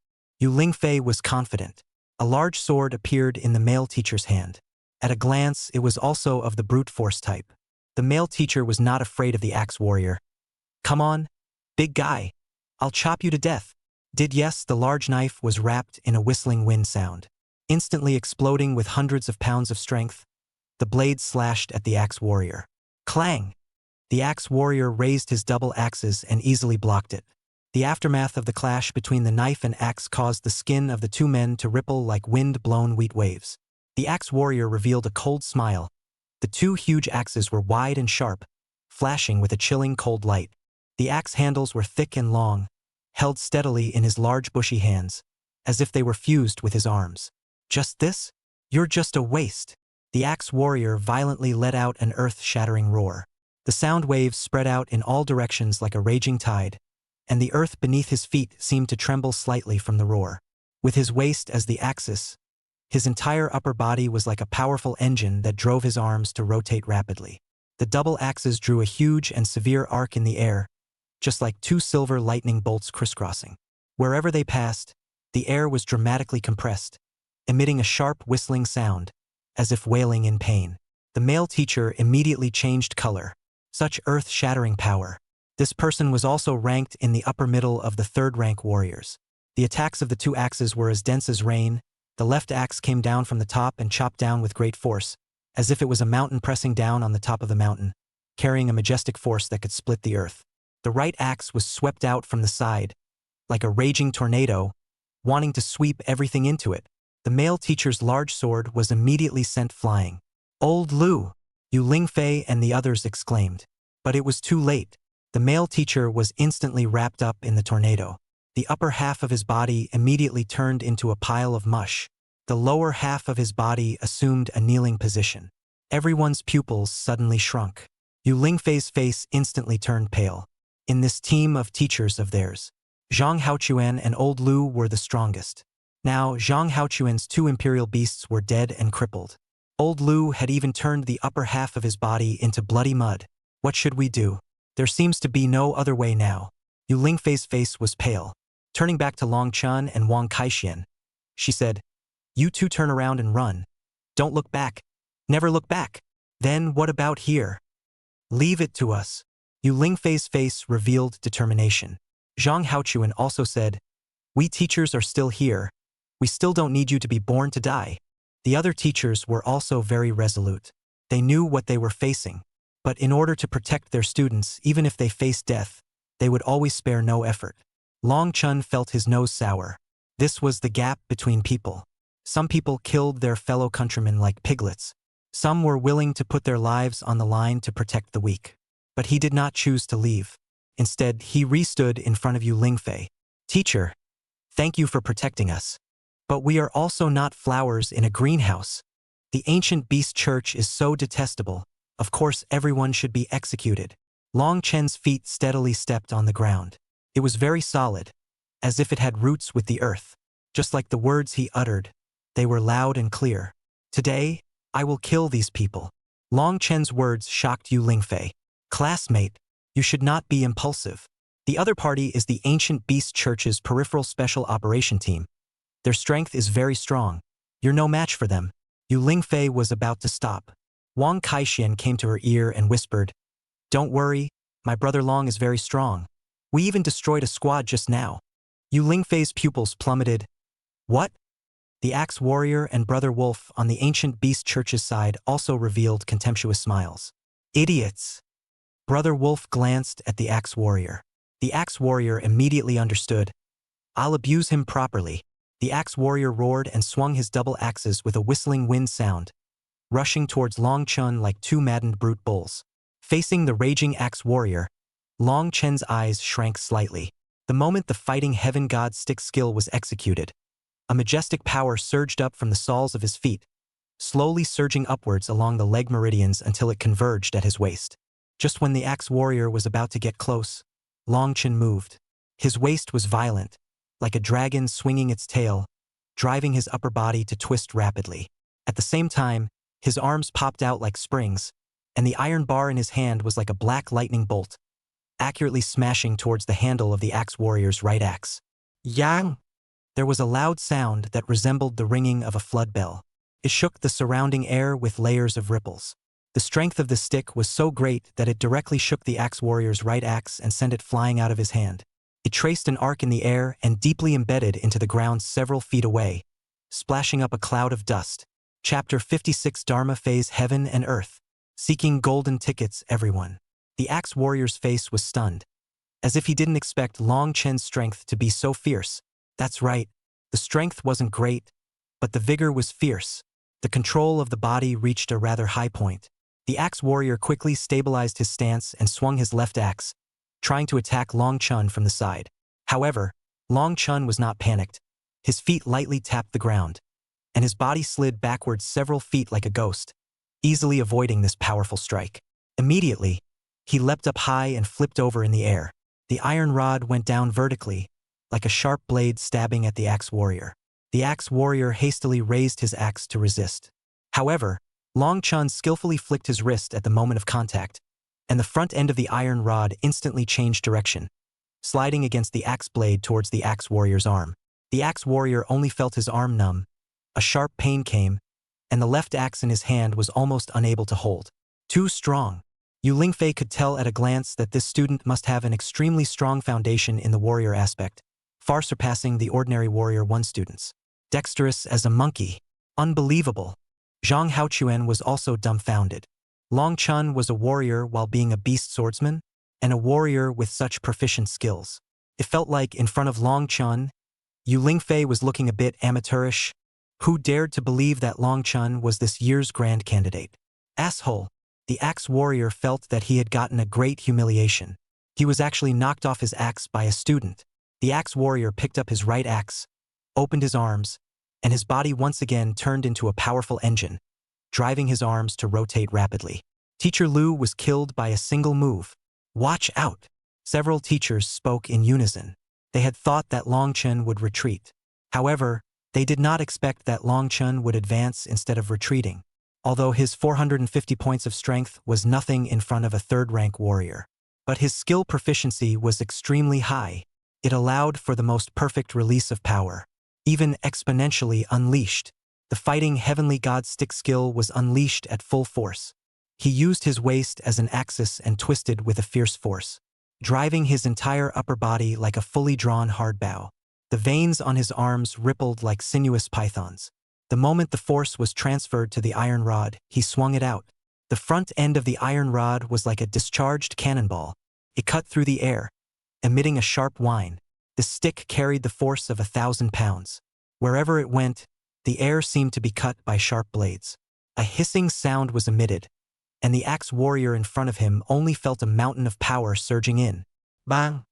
Yu Lingfei was confident. A large sword appeared in the male teacher's hand. At a glance, it was also of the brute force type. The male teacher was not afraid of the Axe Warrior. Come on, big guy. I'll chop you to death. Yes, the large knife was wrapped in a whistling wind sound. Instantly exploding with hundreds of pounds of strength, the blade slashed at the Axe Warrior. Clang! The Axe Warrior raised his double axes and easily blocked it. The aftermath of the clash between the knife and axe caused the skin of the two men to ripple like wind-blown wheat waves. The axe warrior revealed a cold smile. The two huge axes were wide and sharp, flashing with a chilling cold light. The axe handles were thick and long, held steadily in his large bushy hands, as if they were fused with his arms. Just this? You're just a waste. The axe warrior violently let out an earth-shattering roar. The sound waves spread out in all directions like a raging tide, and the earth beneath his feet seemed to tremble slightly from the roar. With his waist as the axis, his entire upper body was like a powerful engine that drove his arms to rotate rapidly. The double axes drew a huge and severe arc in the air, just like two silver lightning bolts crisscrossing. Wherever they passed, the air was dramatically compressed, emitting a sharp whistling sound, as if wailing in pain. The male teacher immediately changed color. Such earth-shattering power. This person was also ranked in the upper middle of the third-rank warriors. The attacks of the two axes were as dense as rain. The left axe came down from the top and chopped down with great force, as if it was a mountain pressing down on the top of the mountain, carrying a majestic force that could split the earth. The right axe was swept out from the side, like a raging tornado, wanting to sweep everything into it. The male teacher's large sword was immediately sent flying. "Old Lu!" Yu Lingfei and the others exclaimed. But it was too late. The male teacher was instantly wrapped up in the tornado. The upper half of his body immediately turned into a pile of mush. The lower half of his body assumed a kneeling position. Everyone's pupils suddenly shrunk. Yu Lingfei's face instantly turned pale. In this team of teachers of theirs, Zhang Haochuan and Old Lu were the strongest. Now, Zhang Haochuan's two imperial beasts were dead and crippled. Old Lu had even turned the upper half of his body into bloody mud. What should we do? There seems to be no other way now. Yu Lingfei's face was pale. Turning back to Long Chun and Wang Kaixian, she said, "You two turn around and run. Don't look back. Never look back." "Then what about here? Leave it to us." Yu Lingfei's face revealed determination. Zhang Haochuan also said, "We teachers are still here. We still don't need you to be born to die." The other teachers were also very resolute. They knew what they were facing. But in order to protect their students, even if they faced death, they would always spare no effort. Long Chun felt his nose sour. This was the gap between people. Some people killed their fellow countrymen like piglets. Some were willing to put their lives on the line to protect the weak. But he did not choose to leave. Instead, he re-stood in front of Yu Lingfei. "Teacher, thank you for protecting us. But we are also not flowers in a greenhouse. The ancient beast church is so detestable. Of course everyone should be executed." Long Chen's feet steadily stepped on the ground. It was very solid, as if it had roots with the earth. Just like the words he uttered, they were loud and clear. "Today, I will kill these people." Long Chen's words shocked Yu Lingfei. "Classmate, you should not be impulsive. The other party is the ancient beast church's peripheral special operation team. Their strength is very strong. You're no match for them." Yu Lingfei was about to stop. Wang Kaixian came to her ear and whispered, "Don't worry, my brother Long is very strong. We even destroyed a squad just now." Yu Lingfei's pupils plummeted. "What?" The axe warrior and Brother Wolf on the ancient beast church's side also revealed contemptuous smiles. "Idiots!" Brother Wolf glanced at the axe warrior. The axe warrior immediately understood. "I'll abuse him properly." The axe warrior roared and swung his double axes with a whistling wind sound, rushing towards Long Chun like two maddened brute bulls. Facing the raging axe warrior, Long Chen's eyes shrank slightly. The moment the fighting heaven god stick skill was executed, a majestic power surged up from the soles of his feet, slowly surging upwards along the leg meridians until it converged at his waist. Just when the axe warrior was about to get close, Long Chen moved. His waist was violent, like a dragon swinging its tail, driving his upper body to twist rapidly. At the same time, his arms popped out like springs, and the iron bar in his hand was like a black lightning bolt, accurately smashing towards the handle of the axe warrior's right axe. "Yang!" There was a loud sound that resembled the ringing of a flood bell. It shook the surrounding air with layers of ripples. The strength of the stick was so great that it directly shook the axe warrior's right axe and sent it flying out of his hand. It traced an arc in the air and deeply embedded into the ground several feet away, splashing up a cloud of dust. Chapter 56 Dharma Phase Heaven and Earth. Seeking golden tickets, everyone. The axe warrior's face was stunned. as if he didn't expect Long Chen's strength to be so fierce. That's right, the strength wasn't great, but the vigor was fierce. The control of the body reached a rather high point. The axe warrior quickly stabilized his stance and swung his left axe, trying to attack Long Chen from the side. However, Long Chen was not panicked. His feet lightly tapped the ground, and his body slid backwards several feet like a ghost, easily avoiding this powerful strike. Immediately, he leapt up high and flipped over in the air. The iron rod went down vertically, like a sharp blade stabbing at the axe warrior. The axe warrior hastily raised his axe to resist. However, Long Chen skillfully flicked his wrist at the moment of contact, and the front end of the iron rod instantly changed direction, sliding against the axe blade towards the axe warrior's arm. The axe warrior only felt his arm numb. A sharp pain came, and the left axe in his hand was almost unable to hold. Too strong. Yu Lingfei could tell at a glance that this student must have an extremely strong foundation in the warrior aspect, far surpassing the ordinary Warrior 1 students. Dexterous as a monkey. Unbelievable. Zhang Haochuan was also dumbfounded. Long Chen was a warrior while being a beast swordsman, and a warrior with such proficient skills. It felt like, in front of Long Chen, Yu Lingfei was looking a bit amateurish. Who dared to believe that Long Chen was this year's grand candidate? Asshole. The axe warrior felt that he had gotten a great humiliation. He was actually knocked off his axe by a student. The axe warrior picked up his right axe, opened his arms, and his body once again turned into a powerful engine, driving his arms to rotate rapidly. Teacher Lu was killed by a single move. Watch out! Several teachers spoke in unison. They had thought that Long Chen would retreat. However, they did not expect that Long Chen would advance instead of retreating, although his 450 points of strength was nothing in front of a third-rank warrior. But his skill proficiency was extremely high. It allowed for the most perfect release of power, even exponentially unleashed. The fighting heavenly god stick skill was unleashed at full force. He used his waist as an axis and twisted with a fierce force, driving his entire upper body like a fully drawn hard bow. The veins on his arms rippled like sinuous pythons. The moment the force was transferred to the iron rod, he swung it out. The front end of the iron rod was like a discharged cannonball. It cut through the air, emitting a sharp whine. The stick carried the force of 1,000 pounds. Wherever it went, the air seemed to be cut by sharp blades. A hissing sound was emitted, and the axe warrior in front of him only felt a mountain of power surging in. Bang!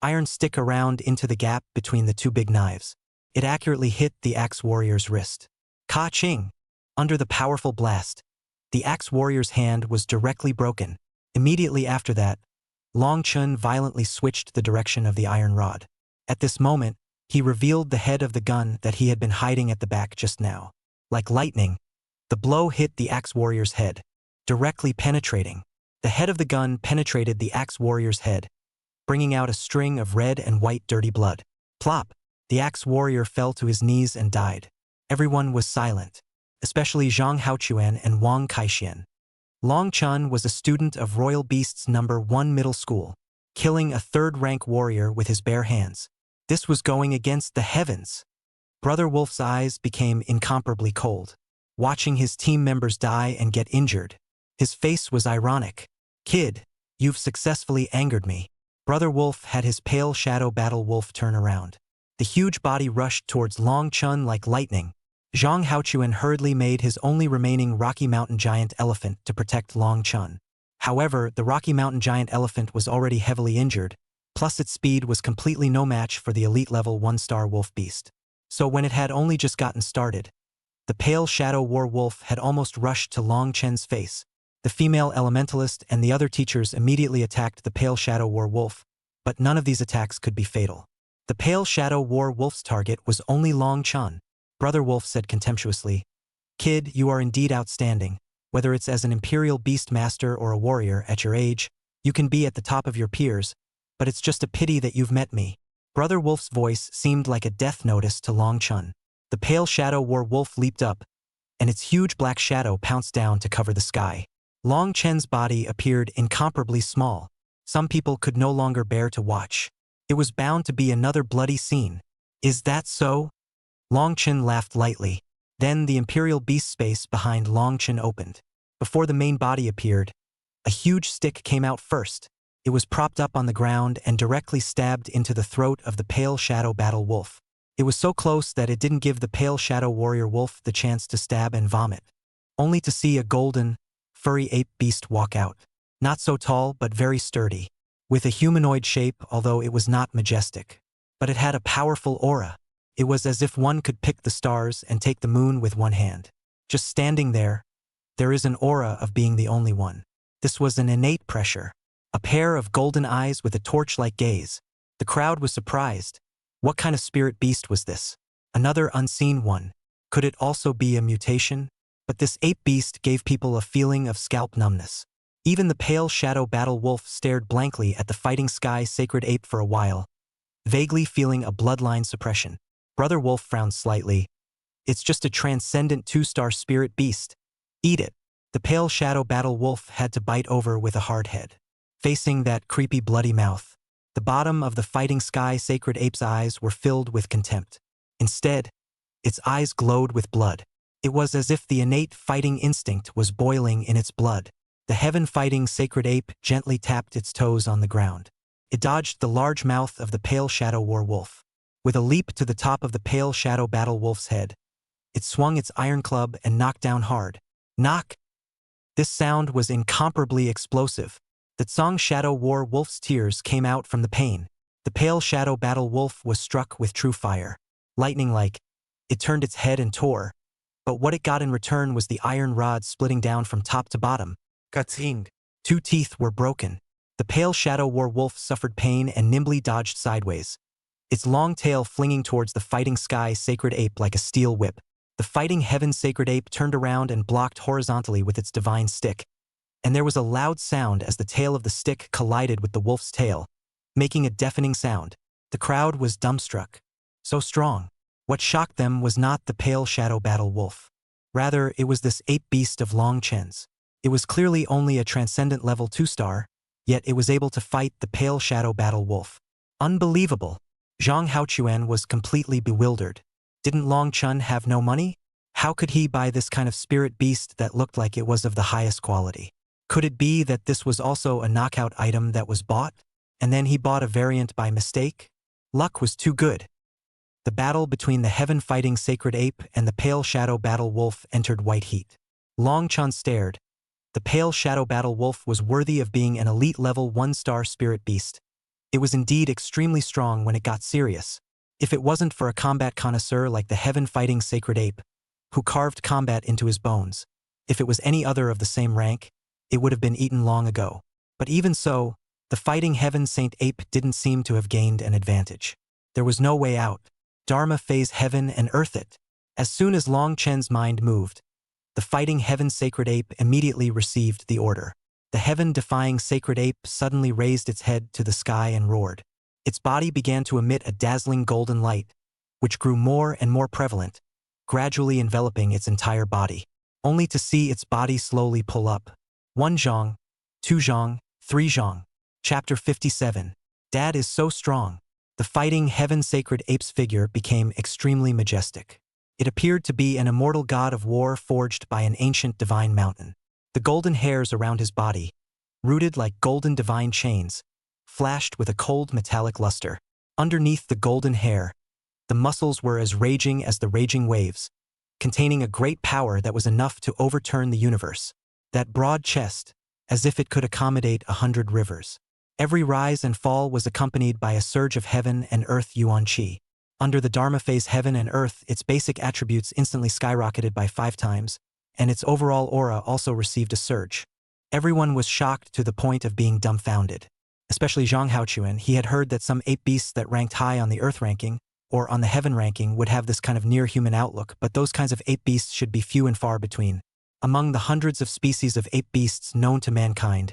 Iron stick around into the gap between the two big knives. It accurately hit the axe warrior's wrist. Ka-ching! Under the powerful blast, the axe warrior's hand was directly broken. Immediately after that, Long Chen violently switched the direction of the iron rod. At this moment, he revealed the head of the gun that he had been hiding at the back just now. Like lightning, the blow hit the axe warrior's head, directly penetrating. The head of the gun penetrated the axe warrior's head, bringing out a string of red and white dirty blood. Plop! The axe warrior fell to his knees and died. Everyone was silent, especially Zhang Haochuan and Wang Kaixian. Long Chen was a student of Royal Beast's No. 1 middle school, killing a third-rank warrior with his bare hands. This was going against the heavens. Brother Wolf's eyes became incomparably cold, watching his team members die and get injured. His face was ironic. Kid, you've successfully angered me. Brother Wolf had his pale shadow battle wolf turn around. The huge body rushed towards Long Chen like lightning. Zhang Haochuan hurriedly made his only remaining Rocky Mountain Giant elephant to protect Long Chen. However, the Rocky Mountain Giant elephant was already heavily injured, plus its speed was completely no match for the elite-level 1-star wolf beast. So when it had only just gotten started, the pale shadow war wolf had almost rushed to Long Chen's face. The female elementalist and the other teachers immediately attacked the pale shadow war wolf, but none of these attacks could be fatal. The pale shadow war wolf's target was only Long Chen. Brother Wolf said contemptuously, "Kid, you are indeed outstanding. Whether it's as an imperial beast master or a warrior at your age, you can be at the top of your peers, but it's just a pity that you've met me." Brother Wolf's voice seemed like a death notice to Long Chen. The pale shadow war wolf leaped up, and its huge black shadow pounced down to cover the sky. Long Chen's body appeared incomparably small. Some people could no longer bear to watch. It was bound to be another bloody scene. Is that so? Long Chen laughed lightly. Then the imperial beast space behind Long Chen opened. Before the main body appeared, a huge stick came out first. It was propped up on the ground and directly stabbed into the throat of the pale shadow battle wolf. It was so close that it didn't give the pale shadow warrior wolf the chance to stab and vomit, only to see a golden, furry ape beast walk out. Not so tall, but very sturdy, with a humanoid shape, although it was not majestic. But it had a powerful aura. It was as if one could pick the stars and take the moon with one hand. Just standing there is an aura of being the only one. This was an innate pressure. A pair of golden eyes with a torch-like gaze. The crowd was surprised. What kind of spirit beast was this? Another unseen one. Could it also be a mutation? But this ape beast gave people a feeling of scalp numbness. Even the pale shadow battle wolf stared blankly at the fighting sky sacred ape for a while, vaguely feeling a bloodline suppression. Brother Wolf frowned slightly. It's just a transcendent 2-star spirit beast. Eat it. The pale shadow battle wolf had to bite over with a hard head, facing that creepy bloody mouth. The bottom of the fighting sky sacred ape's eyes were filled with contempt. Instead, its eyes glowed with blood. It was as if the innate fighting instinct was boiling in its blood. The heaven-fighting sacred ape gently tapped its toes on the ground. It dodged the large mouth of the pale shadow war wolf. With a leap to the top of the pale shadow battle wolf's head, it swung its iron club and knocked down hard. Knock! This sound was incomparably explosive. The Tsong Shadow War Wolf's tears came out from the pain. The pale shadow battle wolf was struck with true fire. Lightning-like, it turned its head and tore. But what it got in return was the iron rod splitting down from top to bottom. Katsing. 2 teeth were broken. The pale shadow war wolf suffered pain and nimbly dodged sideways, its long tail flinging towards the fighting sky sacred ape like a steel whip. The fighting heaven sacred ape turned around and blocked horizontally with its divine stick. And there was a loud sound as the tail of the stick collided with the wolf's tail, making a deafening sound. The crowd was dumbstruck. So strong. What shocked them was not the pale shadow battle wolf. Rather, it was this ape beast of Long Chen's. It was clearly only a transcendent level 2-star, yet it was able to fight the pale shadow battle wolf. Unbelievable. Zhang Haochuan was completely bewildered. Didn't Long Chun have no money? How could he buy this kind of spirit beast that looked like it was of the highest quality? Could it be that this was also a knockout item that was bought, and then he bought a variant by mistake? Luck was too good. The battle between the heaven-fighting sacred ape and the pale shadow battle wolf entered white heat. Long Chun stared. The pale shadow battle wolf was worthy of being an elite level 1-star spirit beast. It was indeed extremely strong when it got serious. If it wasn't for a combat connoisseur like the heaven-fighting sacred ape, who carved combat into his bones, if it was any other of the same rank, it would have been eaten long ago. But even so, the fighting heaven saint ape didn't seem to have gained an advantage. There was no way out. Dharma phase heaven and earth it. As soon as Long Chen's mind moved, the fighting heaven sacred ape immediately received the order. The heaven-defying sacred ape suddenly raised its head to the sky and roared. Its body began to emit a dazzling golden light, which grew more and more prevalent, gradually enveloping its entire body, only to see its body slowly pull up. 1 zhang, 2 zhang, 3 zhang. Chapter 57. Dad is so strong. The fighting heaven sacred ape's figure became extremely majestic. It appeared to be an immortal god of war forged by an ancient divine mountain. The golden hairs around his body, rooted like golden divine chains, flashed with a cold metallic luster. Underneath the golden hair, the muscles were as raging as the raging waves, containing a great power that was enough to overturn the universe. That broad chest, as if it could accommodate 100 rivers. Every rise and fall was accompanied by a surge of heaven and earth yuan qi. Under the Dharma phase heaven and earth, its basic attributes instantly skyrocketed by 5 times, and its overall aura also received a surge. Everyone was shocked to the point of being dumbfounded. Especially Zhang Haochuan. He had heard that some ape beasts that ranked high on the earth ranking, or on the heaven ranking, would have this kind of near-human outlook, but those kinds of ape beasts should be few and far between. Among the hundreds of species of ape beasts known to mankind,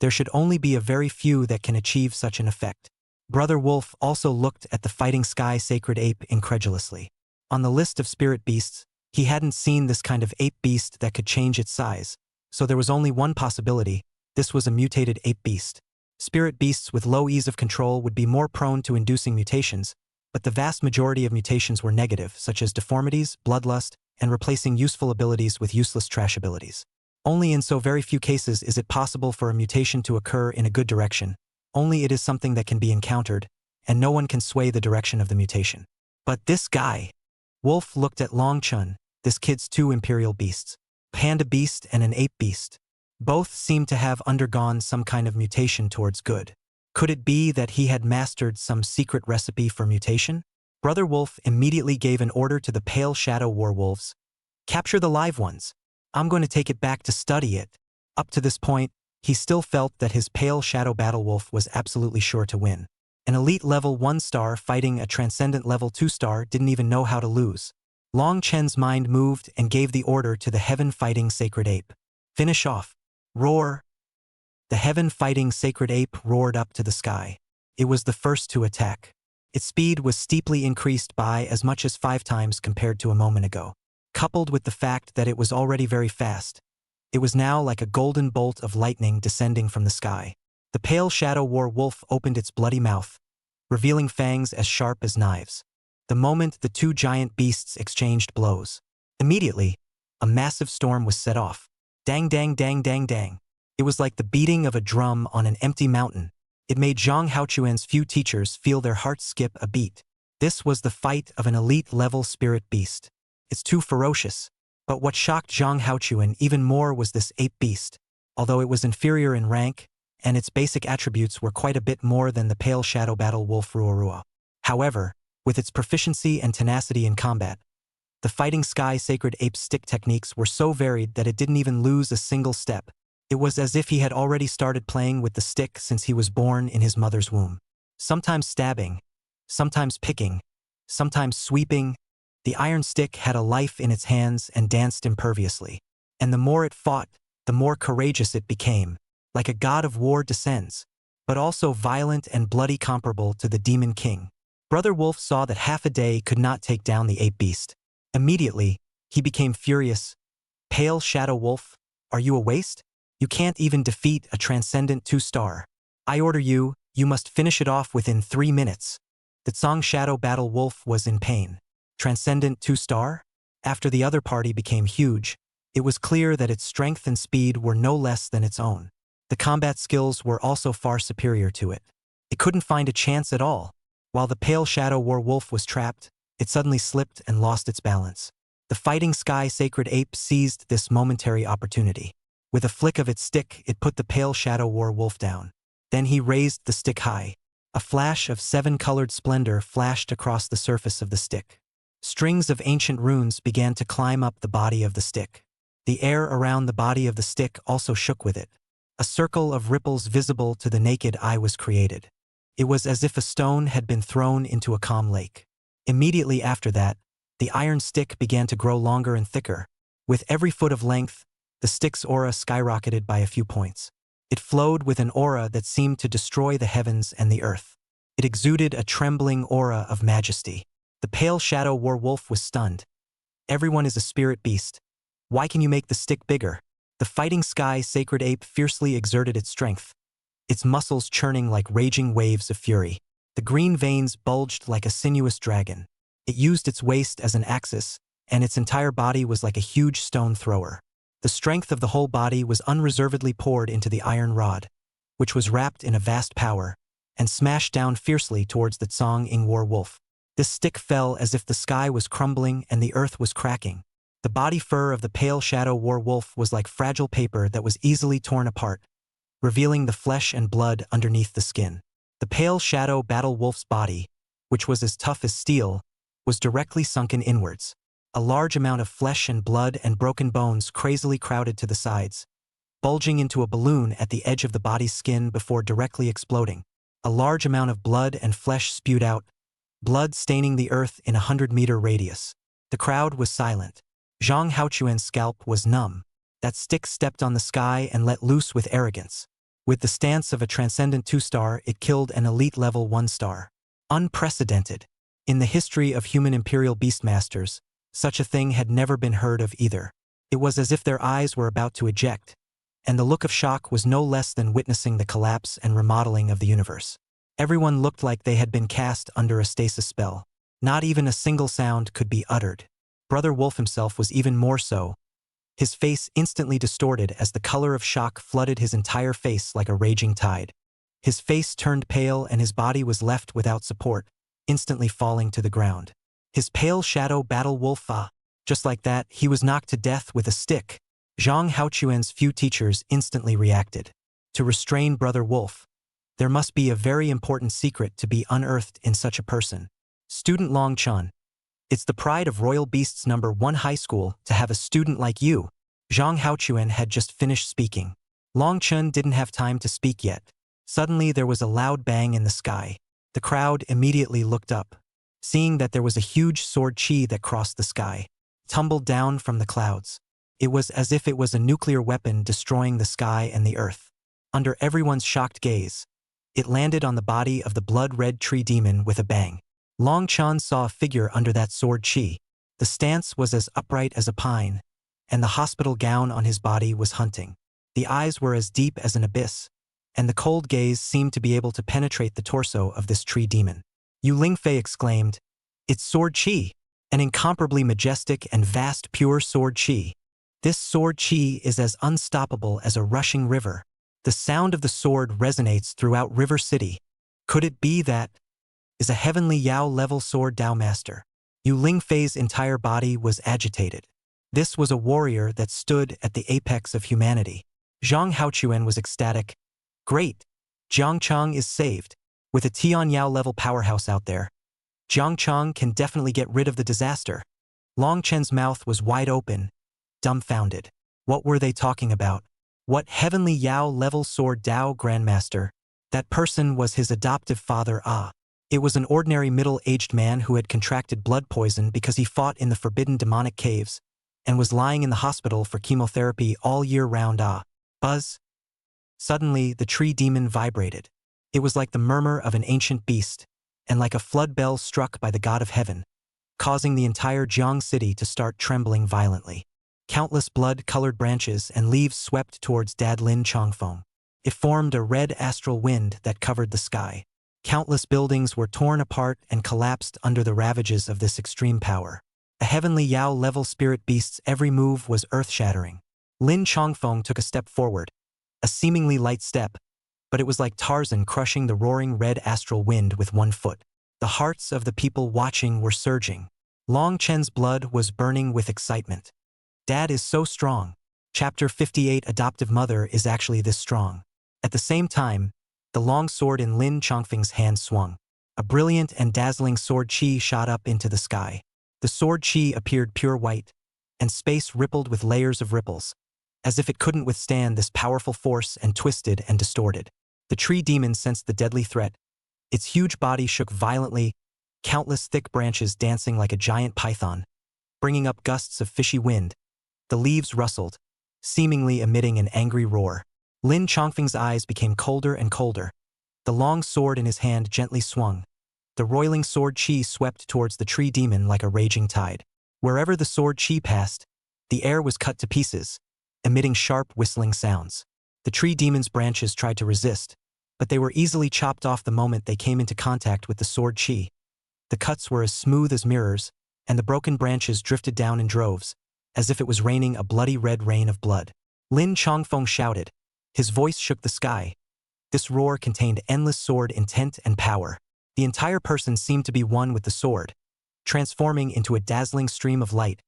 there should only be a very few that can achieve such an effect. Brother Wolf also looked at the fighting sky sacred ape incredulously. On the list of spirit beasts, he hadn't seen this kind of ape beast that could change its size, so there was only one possibility: this was a mutated ape beast. Spirit beasts with low ease of control would be more prone to inducing mutations, but the vast majority of mutations were negative, such as deformities, bloodlust, and replacing useful abilities with useless trash abilities. Only in so very few cases is it possible for a mutation to occur in a good direction, only it is something that can be encountered, and no one can sway the direction of the mutation. But this guy. Wolf looked at Long Chun, this kid's two imperial beasts, panda beast and an ape beast. Both seemed to have undergone some kind of mutation towards good. Could it be that he had mastered some secret recipe for mutation? Brother Wolf immediately gave an order to the pale shadow werewolves. Capture the live ones. I'm going to take it back to study it. Up to this point, he still felt that his pale shadow battle wolf was absolutely sure to win. An elite level 1 star fighting a transcendent level 2 star didn't even know how to lose. Long Chen's mind moved and gave the order to the heaven-fighting sacred ape. Finish off. Roar. The heaven-fighting sacred ape roared up to the sky. It was the first to attack. Its speed was steeply increased by as much as 5 times compared to a moment ago. Coupled with the fact that it was already very fast, it was now like a golden bolt of lightning descending from the sky. The pale shadow war wolf opened its bloody mouth, revealing fangs as sharp as knives. The moment the two giant beasts exchanged blows, immediately, a massive storm was set off. Dang dang dang dang dang. It was like the beating of a drum on an empty mountain. It made Zhang Haochuan's few teachers feel their hearts skip a beat. This was the fight of an elite-level spirit beast. It's too ferocious. But what shocked Zhang Haochuan even more was this ape beast. Although it was inferior in rank, and its basic attributes were quite a bit more than the pale shadow battle wolf Ruorua. However, with its proficiency and tenacity in combat, the fighting sky sacred ape's stick techniques were so varied that it didn't even lose a single step. It was as if he had already started playing with the stick since he was born in his mother's womb. Sometimes stabbing, sometimes picking, sometimes sweeping, the iron stick had a life in its hands and danced imperviously. And the more it fought, the more courageous it became, like a god of war descends, but also violent and bloody comparable to the demon king. Brother Wolf saw that half a day could not take down the ape beast. Immediately, he became furious. Pale Shadow Wolf, are you a waste? You can't even defeat a transcendent 2-star. I order you, you must finish it off within 3 minutes. The Tsang Shadow Battle Wolf was in pain. Transcendent 2-star? After the other party became huge, it was clear that its strength and speed were no less than its own. The combat skills were also far superior to it. It couldn't find a chance at all. While the pale shadow war wolf was trapped, it suddenly slipped and lost its balance. The fighting sky sacred ape seized this momentary opportunity. With a flick of its stick, it put the pale shadow war wolf down. Then he raised the stick high. A flash of 7-colored splendor flashed across the surface of the stick. Strings of ancient runes began to climb up the body of the stick. The air around the body of the stick also shook with it. A circle of ripples visible to the naked eye was created. It was as if a stone had been thrown into a calm lake. Immediately after that, the iron stick began to grow longer and thicker. With every foot of length, the stick's aura skyrocketed by a few points. It flowed with an aura that seemed to destroy the heavens and the earth. It exuded a trembling aura of majesty. The pale shadow war wolf was stunned. Everyone is a spirit beast. Why can you make the stick bigger? The fighting sky sacred ape fiercely exerted its strength, its muscles churning like raging waves of fury. The green veins bulged like a sinuous dragon. It used its waist as an axis, and its entire body was like a huge stone thrower. The strength of the whole body was unreservedly poured into the iron rod, which was wrapped in a vast power, and smashed down fiercely towards the Tsang Ing war wolf. This stick fell as if the sky was crumbling and the earth was cracking. The body fur of the pale shadow war wolf was like fragile paper that was easily torn apart, revealing the flesh and blood underneath the skin. The pale shadow battle wolf's body, which was as tough as steel, was directly sunken inwards. A large amount of flesh and blood and broken bones crazily crowded to the sides, bulging into a balloon at the edge of the body's skin before directly exploding. A large amount of blood and flesh spewed out, blood staining the earth in a 100-meter radius. The crowd was silent. Zhang Haochuan's scalp was numb. That stick stepped on the sky and let loose with arrogance. With the stance of a transcendent 2-star, it killed an elite level 1-star. Unprecedented. In the history of human imperial beastmasters, such a thing had never been heard of either. It was as if their eyes were about to eject, and the look of shock was no less than witnessing the collapse and remodeling of the universe. Everyone looked like they had been cast under a stasis spell. Not even a single sound could be uttered. Brother Wolf himself was even more so. His face instantly distorted as the color of shock flooded his entire face like a raging tide. His face turned pale and his body was left without support, instantly falling to the ground. His pale shadow battle wolf Just like that, he was knocked to death with a stick. Zhang Haochuan's few teachers instantly reacted. To restrain Brother Wolf. There must be a very important secret to be unearthed in such a person. Student Long Chun. It's the pride of Royal Beasts No. 1 High School to have a student like you. Zhang Haochuan had just finished speaking. Long Chun didn't have time to speak yet. Suddenly there was a loud bang in the sky. The crowd immediately looked up, seeing that there was a huge sword chi that crossed the sky, tumbled down from the clouds. It was as if it was a nuclear weapon destroying the sky and the earth. Under everyone's shocked gaze, it landed on the body of the blood-red tree demon with a bang. Long Chan saw a figure under that sword chi. The stance was as upright as a pine, and the hospital gown on his body was hunting. The eyes were as deep as an abyss, and the cold gaze seemed to be able to penetrate the torso of this tree demon. Yu Lingfei exclaimed, "It's sword chi, an incomparably majestic and vast pure sword chi. This sword chi is as unstoppable as a rushing river. The sound of the sword resonates throughout River City. Could it be that is a heavenly Yao-level sword Dao master?" Yu Lingfei's entire body was agitated. This was a warrior that stood at the apex of humanity. Zhang Haochuan was ecstatic. "Great! Jiangchang is saved. With a Tian Yao-level powerhouse out there, Jiangchang can definitely get rid of the disaster." Long Chen's mouth was wide open, dumbfounded. What were they talking about? What heavenly Yao-level sword Dao Grandmaster? That person was his adoptive father It was an ordinary middle-aged man who had contracted blood poison because he fought in the forbidden demonic caves and was lying in the hospital for chemotherapy all year round Buzz. Suddenly, the tree demon vibrated. It was like the murmur of an ancient beast, and like a flood bell struck by the god of heaven, causing the entire Jiang city to start trembling violently. Countless blood-colored branches and leaves swept towards Dad Lin Chongfeng. It formed a red astral wind that covered the sky. Countless buildings were torn apart and collapsed under the ravages of this extreme power. A heavenly Yao-level spirit beast's every move was earth-shattering. Lin Chongfeng took a step forward, a seemingly light step, but it was like Tarzan crushing the roaring red astral wind with one foot. The hearts of the people watching were surging. Long Chen's blood was burning with excitement. Dad is so strong. Chapter 58 Adoptive Mother is actually this strong. At the same time, the long sword in Lin Chongfeng's hand swung. A brilliant and dazzling sword chi shot up into the sky. The sword chi appeared pure white, and space rippled with layers of ripples, as if it couldn't withstand this powerful force and twisted and distorted. The tree demon sensed the deadly threat. Its huge body shook violently, countless thick branches dancing like a giant python, bringing up gusts of fishy wind. The leaves rustled, seemingly emitting an angry roar. Lin Chongfeng's eyes became colder and colder. The long sword in his hand gently swung. The roiling sword chi swept towards the tree demon like a raging tide. Wherever the sword chi passed, the air was cut to pieces, emitting sharp whistling sounds. The tree demon's branches tried to resist, but they were easily chopped off the moment they came into contact with the sword chi. The cuts were as smooth as mirrors, and the broken branches drifted down in droves, as if it was raining a bloody red rain of blood. Lin Chongfeng shouted. His voice shook the sky. This roar contained endless sword intent and power. The entire person seemed to be one with the sword, transforming into a dazzling stream of light,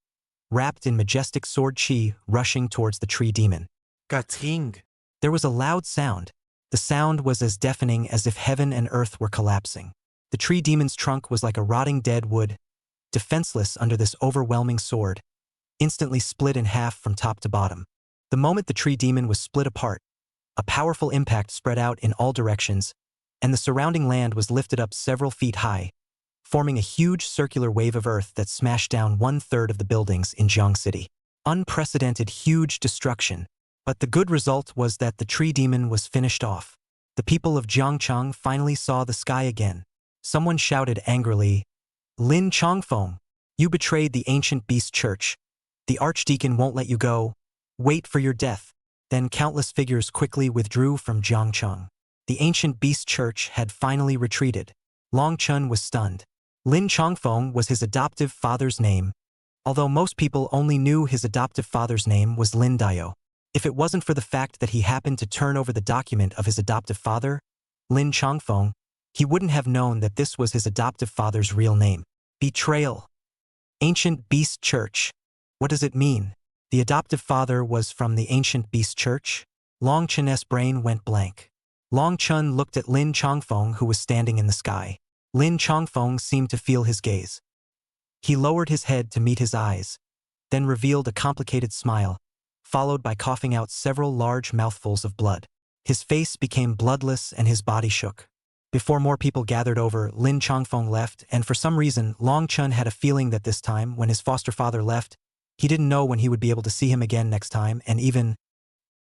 wrapped in majestic sword chi rushing towards the tree demon. Gating. There was a loud sound. The sound was as deafening as if heaven and earth were collapsing. The tree demon's trunk was like a rotting dead wood, defenseless under this overwhelming sword, instantly split in half from top to bottom. The moment the tree demon was split apart, a powerful impact spread out in all directions, and the surrounding land was lifted up several feet high, forming a huge circular wave of earth that smashed down 1/3 of the buildings in Jiang City. Unprecedented huge destruction. But the good result was that the tree demon was finished off. The people of Jiangchang finally saw the sky again. Someone shouted angrily, "Lin Chongfeng, you betrayed the ancient beast church. The archdeacon won't let you go. Wait for your death." Then countless figures quickly withdrew from Jiangchang. The ancient beast church had finally retreated. Long Chun was stunned. Lin Chongfeng was his adoptive father's name, although most people only knew his adoptive father's name was Lin Dayo. If it wasn't for the fact that he happened to turn over the document of his adoptive father, Lin Chongfeng, he wouldn't have known that this was his adoptive father's real name. Betrayal. Ancient Beast Church. What does it mean? The adoptive father was from the Ancient Beast Church? Long Chen's brain went blank. Long Chen looked at Lin Chongfeng, who was standing in the sky. Lin Chongfeng seemed to feel his gaze. He lowered his head to meet his eyes, then revealed a complicated smile, followed by coughing out several large mouthfuls of blood. His face became bloodless and his body shook. Before more people gathered over, Lin Chongfeng left, and for some reason, Long Chen had a feeling that this time, when his foster father left, he didn't know when he would be able to see him again next time, and even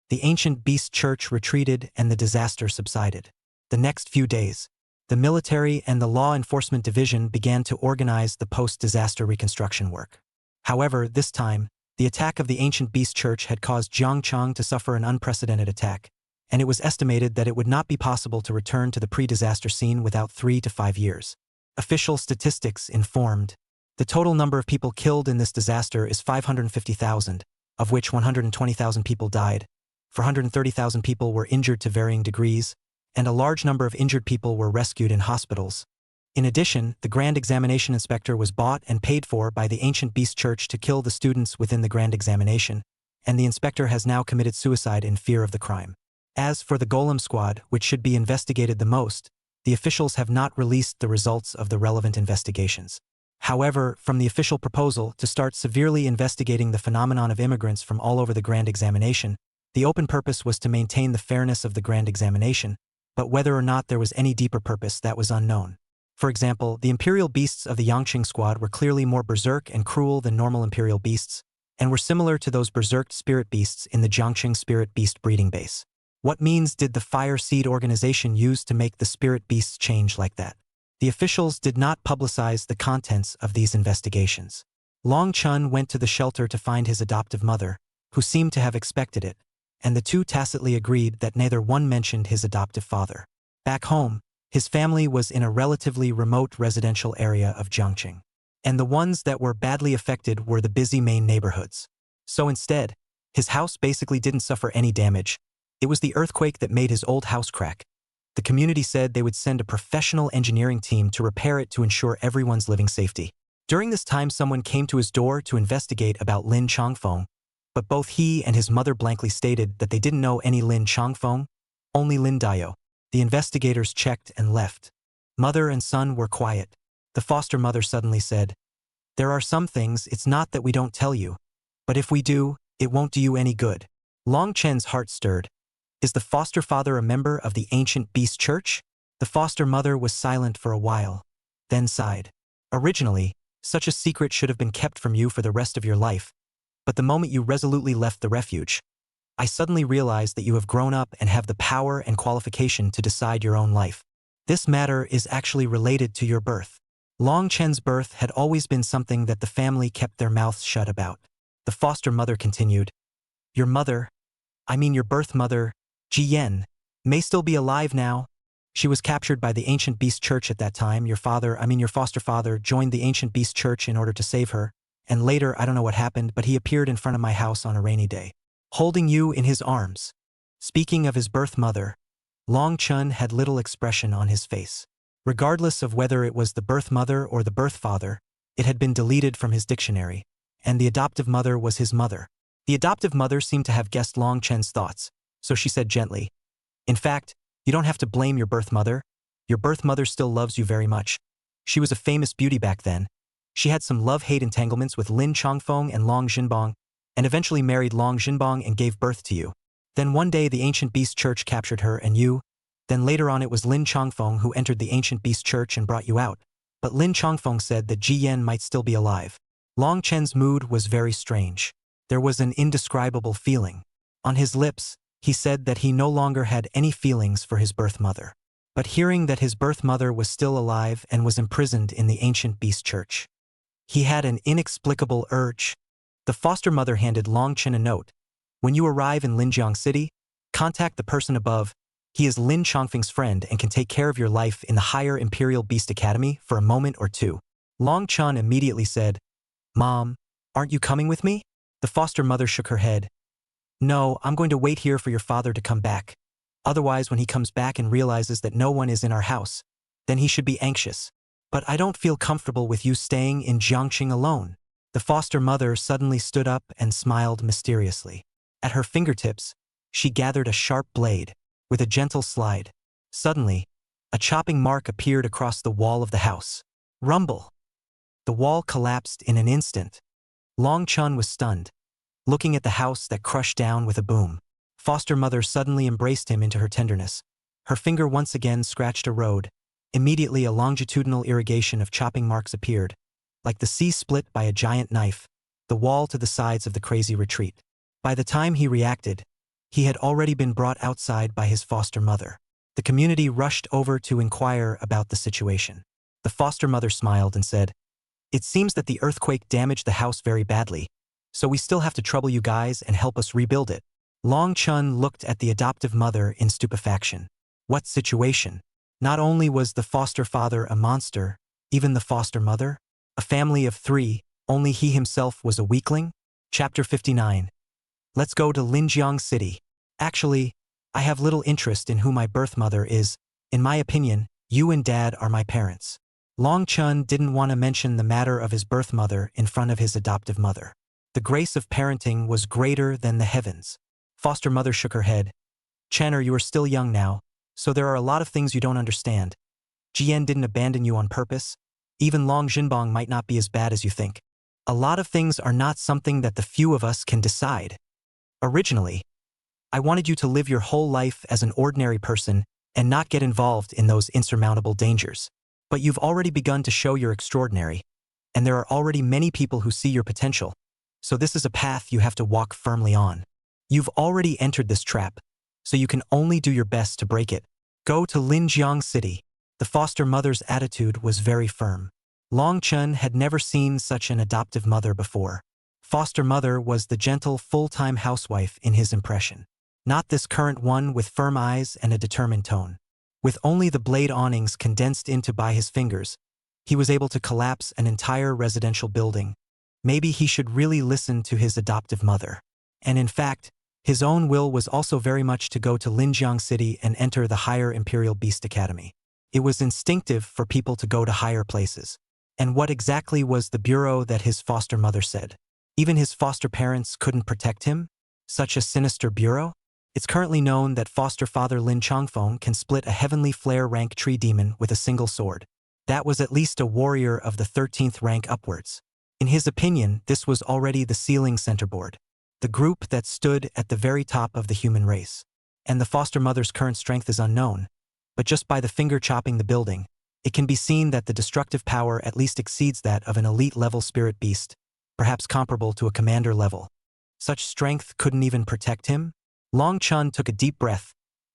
the Ancient Beast Church retreated and the disaster subsided. The next few days, the military and the law enforcement division began to organize the post-disaster reconstruction work. However, this time, the attack of the Ancient Beast Church had caused Jiangcheng to suffer an unprecedented attack, and it was estimated that it would not be possible to return to the pre-disaster scene without 3 to 5 years. Official statistics informed the total number of people killed in this disaster is 550,000, of which 120,000 people died, 430,000 people were injured to varying degrees, and a large number of injured people were rescued in hospitals. In addition, the Grand Examination Inspector was bought and paid for by the Ancient Beast Church to kill the students within the Grand Examination, and the inspector has now committed suicide in fear of the crime. As for the Golem Squad, which should be investigated the most, the officials have not released the results of the relevant investigations. However, from the official proposal to start severely investigating the phenomenon of immigrants from all over the Grand Examination, the open purpose was to maintain the fairness of the Grand Examination, but whether or not there was any deeper purpose, that was unknown. For example, the Imperial Beasts of the Yangqing Squad were clearly more berserk and cruel than normal Imperial Beasts, and were similar to those berserked spirit beasts in the Jiangqing Spirit Beast breeding base. What means did the Fire Seed organization use to make the spirit beasts change like that? The officials did not publicize the contents of these investigations. Long Chen went to the shelter to find his adoptive mother, who seemed to have expected it, and the two tacitly agreed that neither one mentioned his adoptive father. Back home, his family was in a relatively remote residential area of Jiangqing, and the ones that were badly affected were the busy main neighborhoods. So instead, his house basically didn't suffer any damage. It was the earthquake that made his old house crack. The community said they would send a professional engineering team to repair it to ensure everyone's living safety. During this time, someone came to his door to investigate about Lin Chongfeng, but both he and his mother blankly stated that they didn't know any Lin Chongfeng, only Lin Dayo. The investigators checked and left. Mother and son were quiet. The foster mother suddenly said, "There are some things it's not that we don't tell you, but if we do, it won't do you any good." Long Chen's heart stirred. Is the foster father a member of the Ancient Beast Church? The foster mother was silent for a while, then sighed. Originally, such a secret should have been kept from you for the rest of your life, but the moment you resolutely left the refuge, I suddenly realized that you have grown up and have the power and qualification to decide your own life. This matter is actually related to your birth. Long Chen's birth had always been something that the family kept their mouths shut about. The foster mother continued, Your mother, I mean your birth mother, Ji Yen, may still be alive now. She was captured by the Ancient Beast Church at that time. Your foster father, joined the Ancient Beast Church in order to save her, and later, I don't know what happened, but he appeared in front of my house on a rainy day, holding you in his arms. Speaking of his birth mother, Long Chen had little expression on his face. Regardless of whether it was the birth mother or the birth father, it had been deleted from his dictionary, and the adoptive mother was his mother. The adoptive mother seemed to have guessed Long Chen's thoughts, so she said gently, In fact, you don't have to blame your birth mother. Your birth mother still loves you very much. She was a famous beauty back then. She had some love-hate entanglements with Lin Chongfeng and Long Jinbong, and eventually married Long Jinbong and gave birth to you. Then one day the Ancient Beast Church captured her and you. Then later on it was Lin Chongfeng who entered the Ancient Beast Church and brought you out. But Lin Chongfeng said that Ji Yen might still be alive. Long Chen's mood was very strange. There was an indescribable feeling. On his lips, he said that he no longer had any feelings for his birth mother. But hearing that his birth mother was still alive and was imprisoned in the Ancient Beast Church, he had an inexplicable urge. The foster mother handed Long Chen a note. When you arrive in Linjiang City, contact the person above. He is Lin Chongfeng's friend and can take care of your life in the higher Imperial Beast Academy for a moment or two. Long Chen immediately said, Mom, aren't you coming with me? The foster mother shook her head. No, I'm going to wait here for your father to come back. Otherwise, when he comes back and realizes that no one is in our house, then he should be anxious. But I don't feel comfortable with you staying in Jiangqing alone. The foster mother suddenly stood up and smiled mysteriously. At her fingertips, she gathered a sharp blade. With a gentle slide, suddenly, a chopping mark appeared across the wall of the house. Rumble! The wall collapsed in an instant. Long Chun was stunned, looking at the house that crushed down with a boom. Foster mother suddenly embraced him into her tenderness. Her finger once again scratched a road. Immediately a longitudinal irrigation of chopping marks appeared. Like the sea split by a giant knife, the wall to the sides of the crazy retreat. By the time he reacted, he had already been brought outside by his foster mother. The community rushed over to inquire about the situation. The foster mother smiled and said, "It seems that the earthquake damaged the house very badly, so we still have to trouble you guys and help us rebuild it." Long Chun looked at the adoptive mother in stupefaction. What situation? Not only was the foster father a monster, even the foster mother? A family of 3, only he himself was a weakling? Chapter 59. Let's go to Linjiang City. Actually, I have little interest in who my birth mother is. In my opinion, you and Dad are my parents. Long Chun didn't want to mention the matter of his birth mother in front of his adoptive mother. The grace of parenting was greater than the heavens. Foster mother shook her head. Channer, you are still young now, so there are a lot of things you don't understand. Jian didn't abandon you on purpose. Even Long Jinbong might not be as bad as you think. A lot of things are not something that the few of us can decide. Originally, I wanted you to live your whole life as an ordinary person and not get involved in those insurmountable dangers. But you've already begun to show you're extraordinary, and there are already many people who see your potential, so this is a path you have to walk firmly on. You've already entered this trap, so you can only do your best to break it. Go to Linjiang City. The foster mother's attitude was very firm. Long Chun had never seen such an adoptive mother before. Foster mother was the gentle, full-time housewife in his impression. Not this current one with firm eyes and a determined tone. With only the blade awnings condensed into by his fingers, he was able to collapse an entire residential building. Maybe he should really listen to his adoptive mother. And in fact, his own will was also very much to go to Linjiang City and enter the higher Imperial Beast Academy. It was instinctive for people to go to higher places. And what exactly was the bureau that his foster mother said? Even his foster parents couldn't protect him? Such a sinister bureau? It's currently known that foster father Lin Changfeng can split a heavenly flare rank tree demon with a single sword. That was at least a warrior of the 13th rank upwards. In his opinion, this was already the ceiling centerboard, the group that stood at the very top of the human race. And the foster mother's current strength is unknown, but just by the finger chopping the building, it can be seen that the destructive power at least exceeds that of an elite-level spirit beast, perhaps comparable to a commander level. Such strength couldn't even protect him? Long Chun took a deep breath,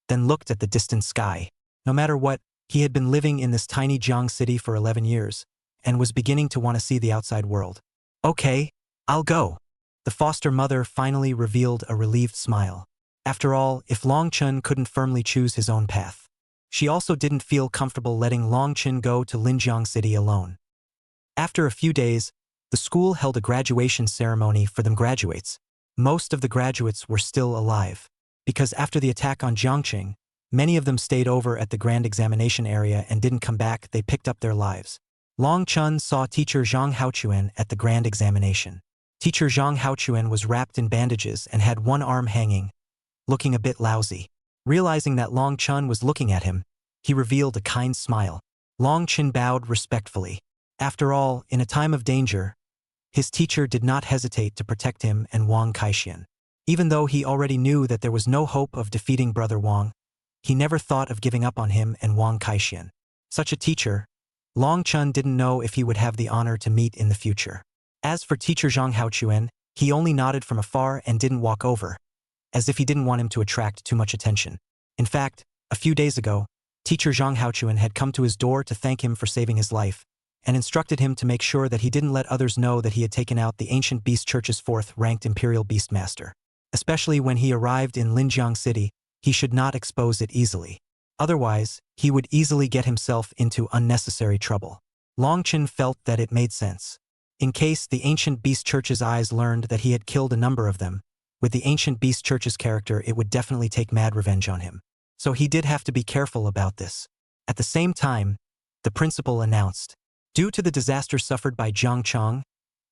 then looked at the distant sky. No matter what, he had been living in this tiny Jiang city for 11 years, and was beginning to want to see the outside world. Okay, I'll go. The foster mother finally revealed a relieved smile. After all, if Long Chun couldn't firmly choose his own path, she also didn't feel comfortable letting Long Chun go to Linjiang City alone. After a few days, the school held a graduation ceremony for them graduates. Most of the graduates were still alive, because after the attack on Jiangqing, many of them stayed over at the grand examination area and didn't come back. They picked up their lives. Long Chun saw teacher Zhang Haochuan at the grand examination. Teacher Zhang Haochuan was wrapped in bandages and had one arm hanging, looking a bit lousy. Realizing that Long Chun was looking at him, he revealed a kind smile. Long Chun bowed respectfully. After all, in a time of danger, his teacher did not hesitate to protect him and Wang Kaixian. Even though he already knew that there was no hope of defeating Brother Wang, he never thought of giving up on him and Wang Kaixian. Such a teacher, Long Chun didn't know if he would have the honor to meet in the future. As for teacher Zhang Haochuan, he only nodded from afar and didn't walk over, as if he didn't want him to attract too much attention. In fact, a few days ago, teacher Zhang Haochuan had come to his door to thank him for saving his life, and instructed him to make sure that he didn't let others know that he had taken out the Ancient Beast Church's 4th-ranked Imperial Beastmaster. Especially when he arrived in Linjiang City, he should not expose it easily. Otherwise, he would easily get himself into unnecessary trouble. Long Chun felt that it made sense. In case the Ancient Beast Church's eyes learned that he had killed a number of them, with the Ancient Beast Church's character, it would definitely take mad revenge on him. So he did have to be careful about this. At the same time, the principal announced, due to the disaster suffered by Jiang Chong,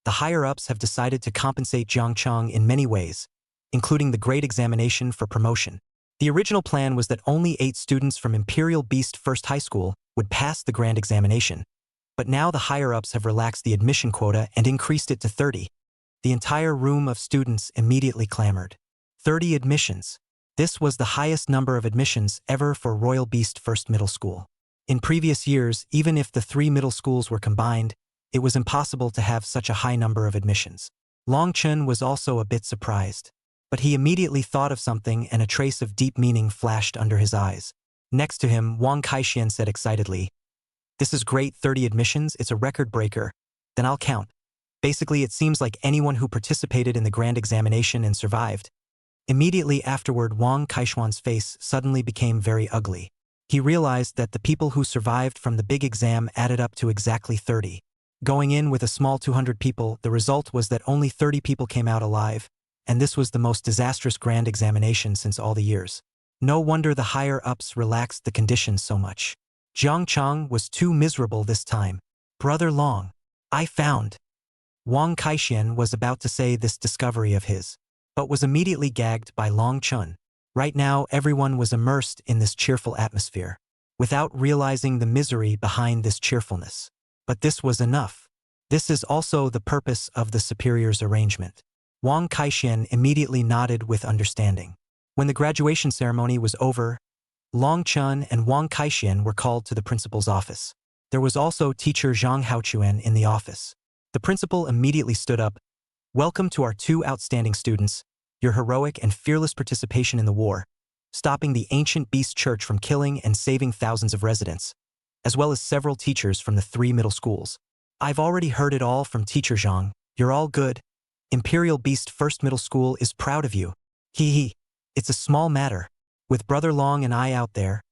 the higher-ups have decided to compensate Jiang Chong in many ways, including the great examination for promotion. The original plan was that only 8 students from Imperial Beast First High School would pass the grand examination. But now the higher-ups have relaxed the admission quota and increased it to 30. The entire room of students immediately clamored. 30 admissions. This was the highest number of admissions ever for Royal Beast First Middle School. In previous years, even if the 3 middle schools were combined, it was impossible to have such a high number of admissions. Long Chun was also a bit surprised. But he immediately thought of something and a trace of deep meaning flashed under his eyes. Next to him, Wang Kaixian said excitedly, "This is great, 30 admissions, it's a record breaker. Then I'll count." Basically, it seems like anyone who participated in the grand examination and survived. Immediately afterward, Wang Kaishuan's face suddenly became very ugly. He realized that the people who survived from the big exam added up to exactly 30. Going in with a small 200 people, the result was that only 30 people came out alive, and this was the most disastrous grand examination since all the years. No wonder the higher-ups relaxed the conditions so much. Jiang Chong was too miserable this time. "Brother Long, I found." Wang Kaixian was about to say this discovery of his, but was immediately gagged by Long Chun. Right now, everyone was immersed in this cheerful atmosphere, without realizing the misery behind this cheerfulness. But this was enough. This is also the purpose of the superior's arrangement. Wang Kaixian immediately nodded with understanding. When the graduation ceremony was over, Long Chun and Wang Kaixian were called to the principal's office. There was also teacher Zhang Haochuan in the office. The principal immediately stood up. "Welcome to our 2 outstanding students, your heroic and fearless participation in the war, stopping the ancient beast church from killing and saving thousands of residents, as well as several teachers from the 3 middle schools. I've already heard it all from teacher Zhang. You're all good. Imperial Beast First Middle School is proud of you. Hee. It's a small matter. With Brother Long and I out there,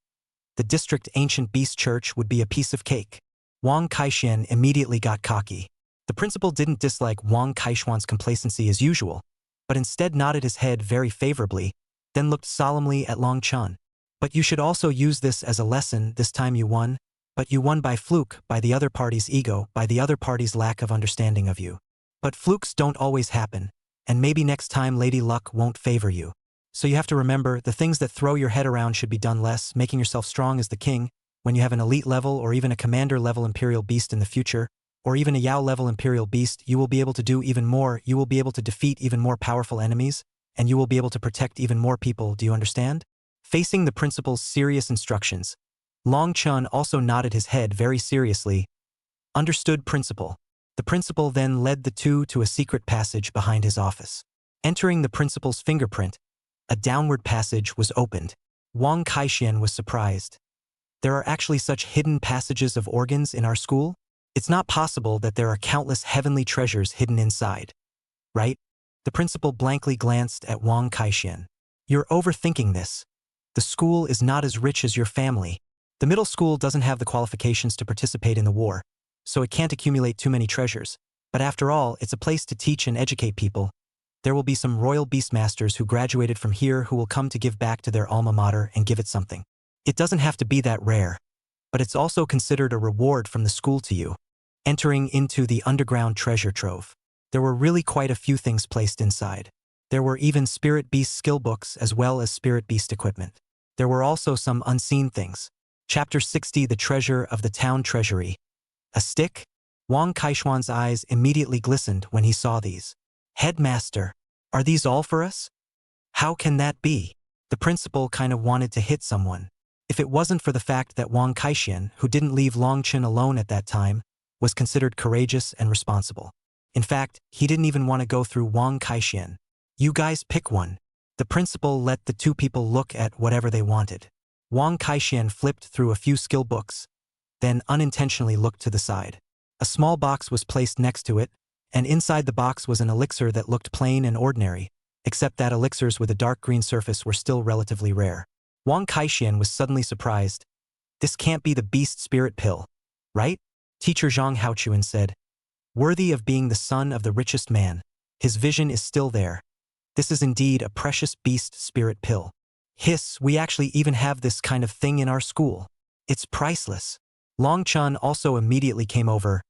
the district ancient beast church would be a piece of cake." Wang Kaixian immediately got cocky. The principal didn't dislike Wang Kaishuan's complacency as usual, but instead nodded his head very favorably, then looked solemnly at Long Chun. "But you should also use this as a lesson. This time you won, but you won by fluke, by the other party's ego, by the other party's lack of understanding of you. But flukes don't always happen, and maybe next time Lady Luck won't favor you. So you have to remember, the things that throw your head around should be done less, making yourself strong as the king. When you have an elite level or even a commander level Imperial Beast in the future, or even a Yao level Imperial Beast, you will be able to do even more, you will be able to defeat even more powerful enemies, and you will be able to protect even more people, do you understand?" Facing the principal's serious instructions, Long Chun also nodded his head very seriously. "Understood, principal." The principal then led the 2 to a secret passage behind his office. Entering the principal's fingerprint, a downward passage was opened. Wang Kaixian was surprised. "There are actually such hidden passages of organs in our school? It's not possible that there are countless heavenly treasures hidden inside, right?" The principal blankly glanced at Wang Kaixian. "You're overthinking this. The school is not as rich as your family. The middle school doesn't have the qualifications to participate in the war, so it can't accumulate too many treasures. But after all, it's a place to teach and educate people. There will be some royal beastmasters who graduated from here who will come to give back to their alma mater and give it something. It doesn't have to be that rare, but it's also considered a reward from the school to you." Entering into the underground treasure trove, there were really quite a few things placed inside. There were even spirit beast skill books as well as spirit beast equipment. There were also some unseen things. Chapter 60, The Treasure of the Town Treasury. A stick? Wang Kaishuan's eyes immediately glistened when he saw these. "Headmaster, are these all for us? How can that be?" The principal kind of wanted to hit someone. If it wasn't for the fact that Wang Kaixian, who didn't leave Long Chun alone at that time, was considered courageous and responsible. In fact, he didn't even want to go through Wang Kaixian. "You guys pick one." The principal let the 2 people look at whatever they wanted. Wang Kaixian flipped through a few skill books, then unintentionally looked to the side. A small box was placed next to it, and inside the box was an elixir that looked plain and ordinary, except that elixirs with a dark green surface were still relatively rare. Wang Kaixian was suddenly surprised. "This can't be the beast spirit pill, right?" Teacher Zhang Haochuan said. "Worthy of being the son of the richest man. His vision is still there. This is indeed a precious beast spirit pill." Hiss, we actually even have this kind of thing in our school. It's priceless. Long Chun also immediately came over.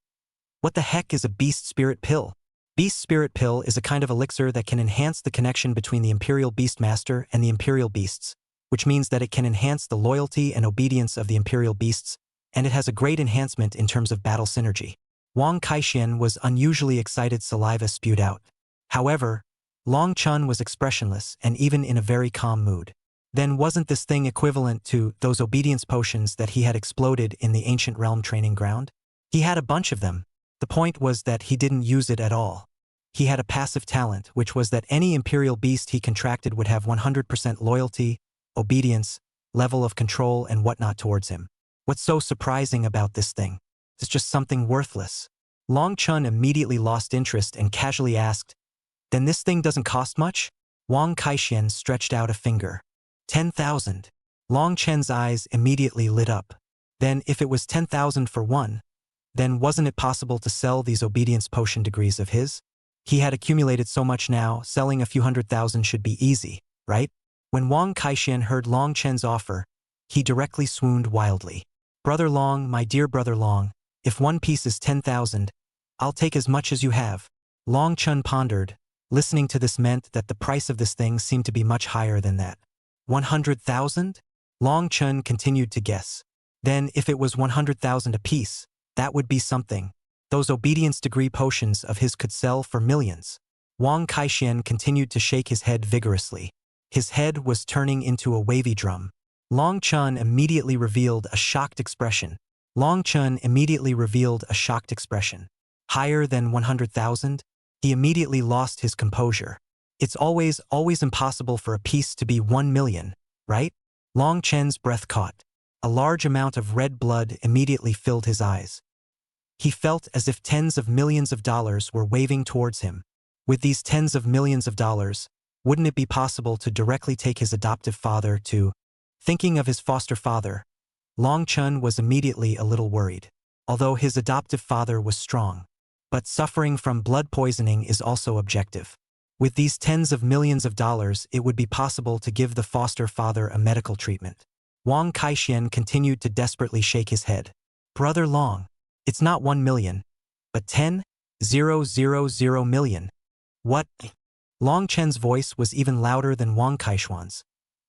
What the heck is a beast spirit pill? Beast spirit pill is a kind of elixir that can enhance the connection between the Imperial Beastmaster and the Imperial Beasts, which means that it can enhance the loyalty and obedience of the Imperial Beasts, and it has a great enhancement in terms of battle synergy. Wang Kaixian was unusually excited, saliva spewed out. However, Long Chun was expressionless and even in a very calm mood. Then wasn't this thing equivalent to those obedience potions that he had exploded in the ancient realm training ground? He had a bunch of them. The point was that he didn't use it at all. He had a passive talent, which was that any Imperial Beast he contracted would have 100% loyalty, obedience, level of control, and whatnot towards him. What's so surprising about this thing? It's just something worthless. Long Chun immediately lost interest and casually asked, "Then this thing doesn't cost much?" Wang Kaixian stretched out a finger. 10,000. Long Chen's eyes immediately lit up. Then if it was 10,000 for one, then wasn't it possible to sell these obedience potion degrees of his? He had accumulated so much now, selling a few 100,000 should be easy, right? When Wang Kaixian heard Long Chen's offer, he directly swooned wildly. "Brother Long, my dear brother Long, if one piece is 10,000, I'll take as much as you have." Long Chun pondered. Listening to this meant that the price of this thing seemed to be much higher than that. 100,000? Long Chun continued to guess. Then if it was 100,000 apiece, that would be something. Those obedience degree potions of his could sell for millions. Wang Kaixian continued to shake his head vigorously. His head was turning into a wavy drum. Long Chun immediately revealed a shocked expression. Higher than 100,000? He immediately lost his composure. It's always impossible for a piece to be 1 million, right? Long Chen's breath caught. A large amount of red blood immediately filled his eyes. He felt as if tens of millions of dollars were waving towards him. With these tens of millions of dollars, wouldn't it be possible to directly take his adoptive father to... Thinking of his foster father, Long Chun was immediately a little worried. Although his adoptive father was strong. But suffering from blood poisoning is also objective. With these tens of millions of dollars, it would be possible to give the foster father a medical treatment. Wang Kaixian continued to desperately shake his head. "Brother Long, it's not 1 million, but 10,000 million. What?" Long Chen's voice was even louder than Wang Kaixian's,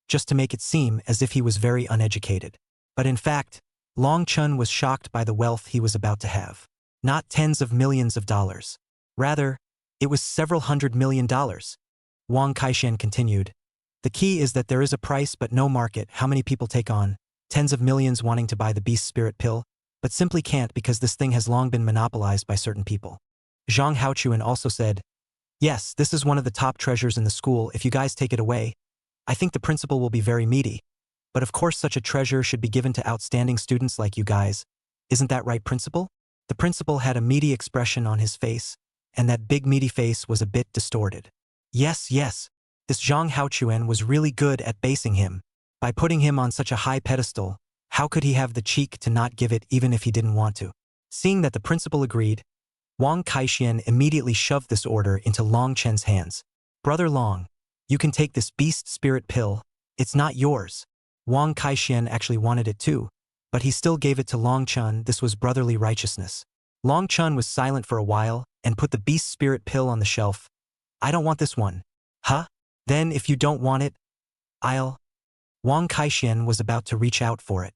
just to make it seem as if he was very uneducated. But in fact, Long Chun was shocked by the wealth he was about to have. Not tens of millions of dollars. Rather, it was several $100 million. Wang Kaixian continued. "The key is that there is a price but no market. How many people take on tens of millions wanting to buy the beast spirit pill, but simply can't because this thing has long been monopolized by certain people?" Zhang Haochuan also said, "Yes, this is one of the top treasures in the school. If you guys take it away, I think the principal will be very meaty. But of course such a treasure should be given to outstanding students like you guys. Isn't that right, principal?" The principal had a meaty expression on his face, and that big meaty face was a bit distorted. Yes, this Zhang Haochuan was really good at basing him. By putting him on such a high pedestal, how could he have the cheek to not give it even if he didn't want to? Seeing that the principal agreed, Wang Kaixian immediately shoved this order into Long Chen's hands. "Brother Long, you can take this beast spirit pill. It's not yours." Wang Kaixian actually wanted it too, but he still gave it to Long Chun. This was brotherly righteousness. Long Chun was silent for a while and put the beast spirit pill on the shelf. "I don't want this one." "Huh? Then if you don't want it, I'll..." Wang Kaixian was about to reach out for it.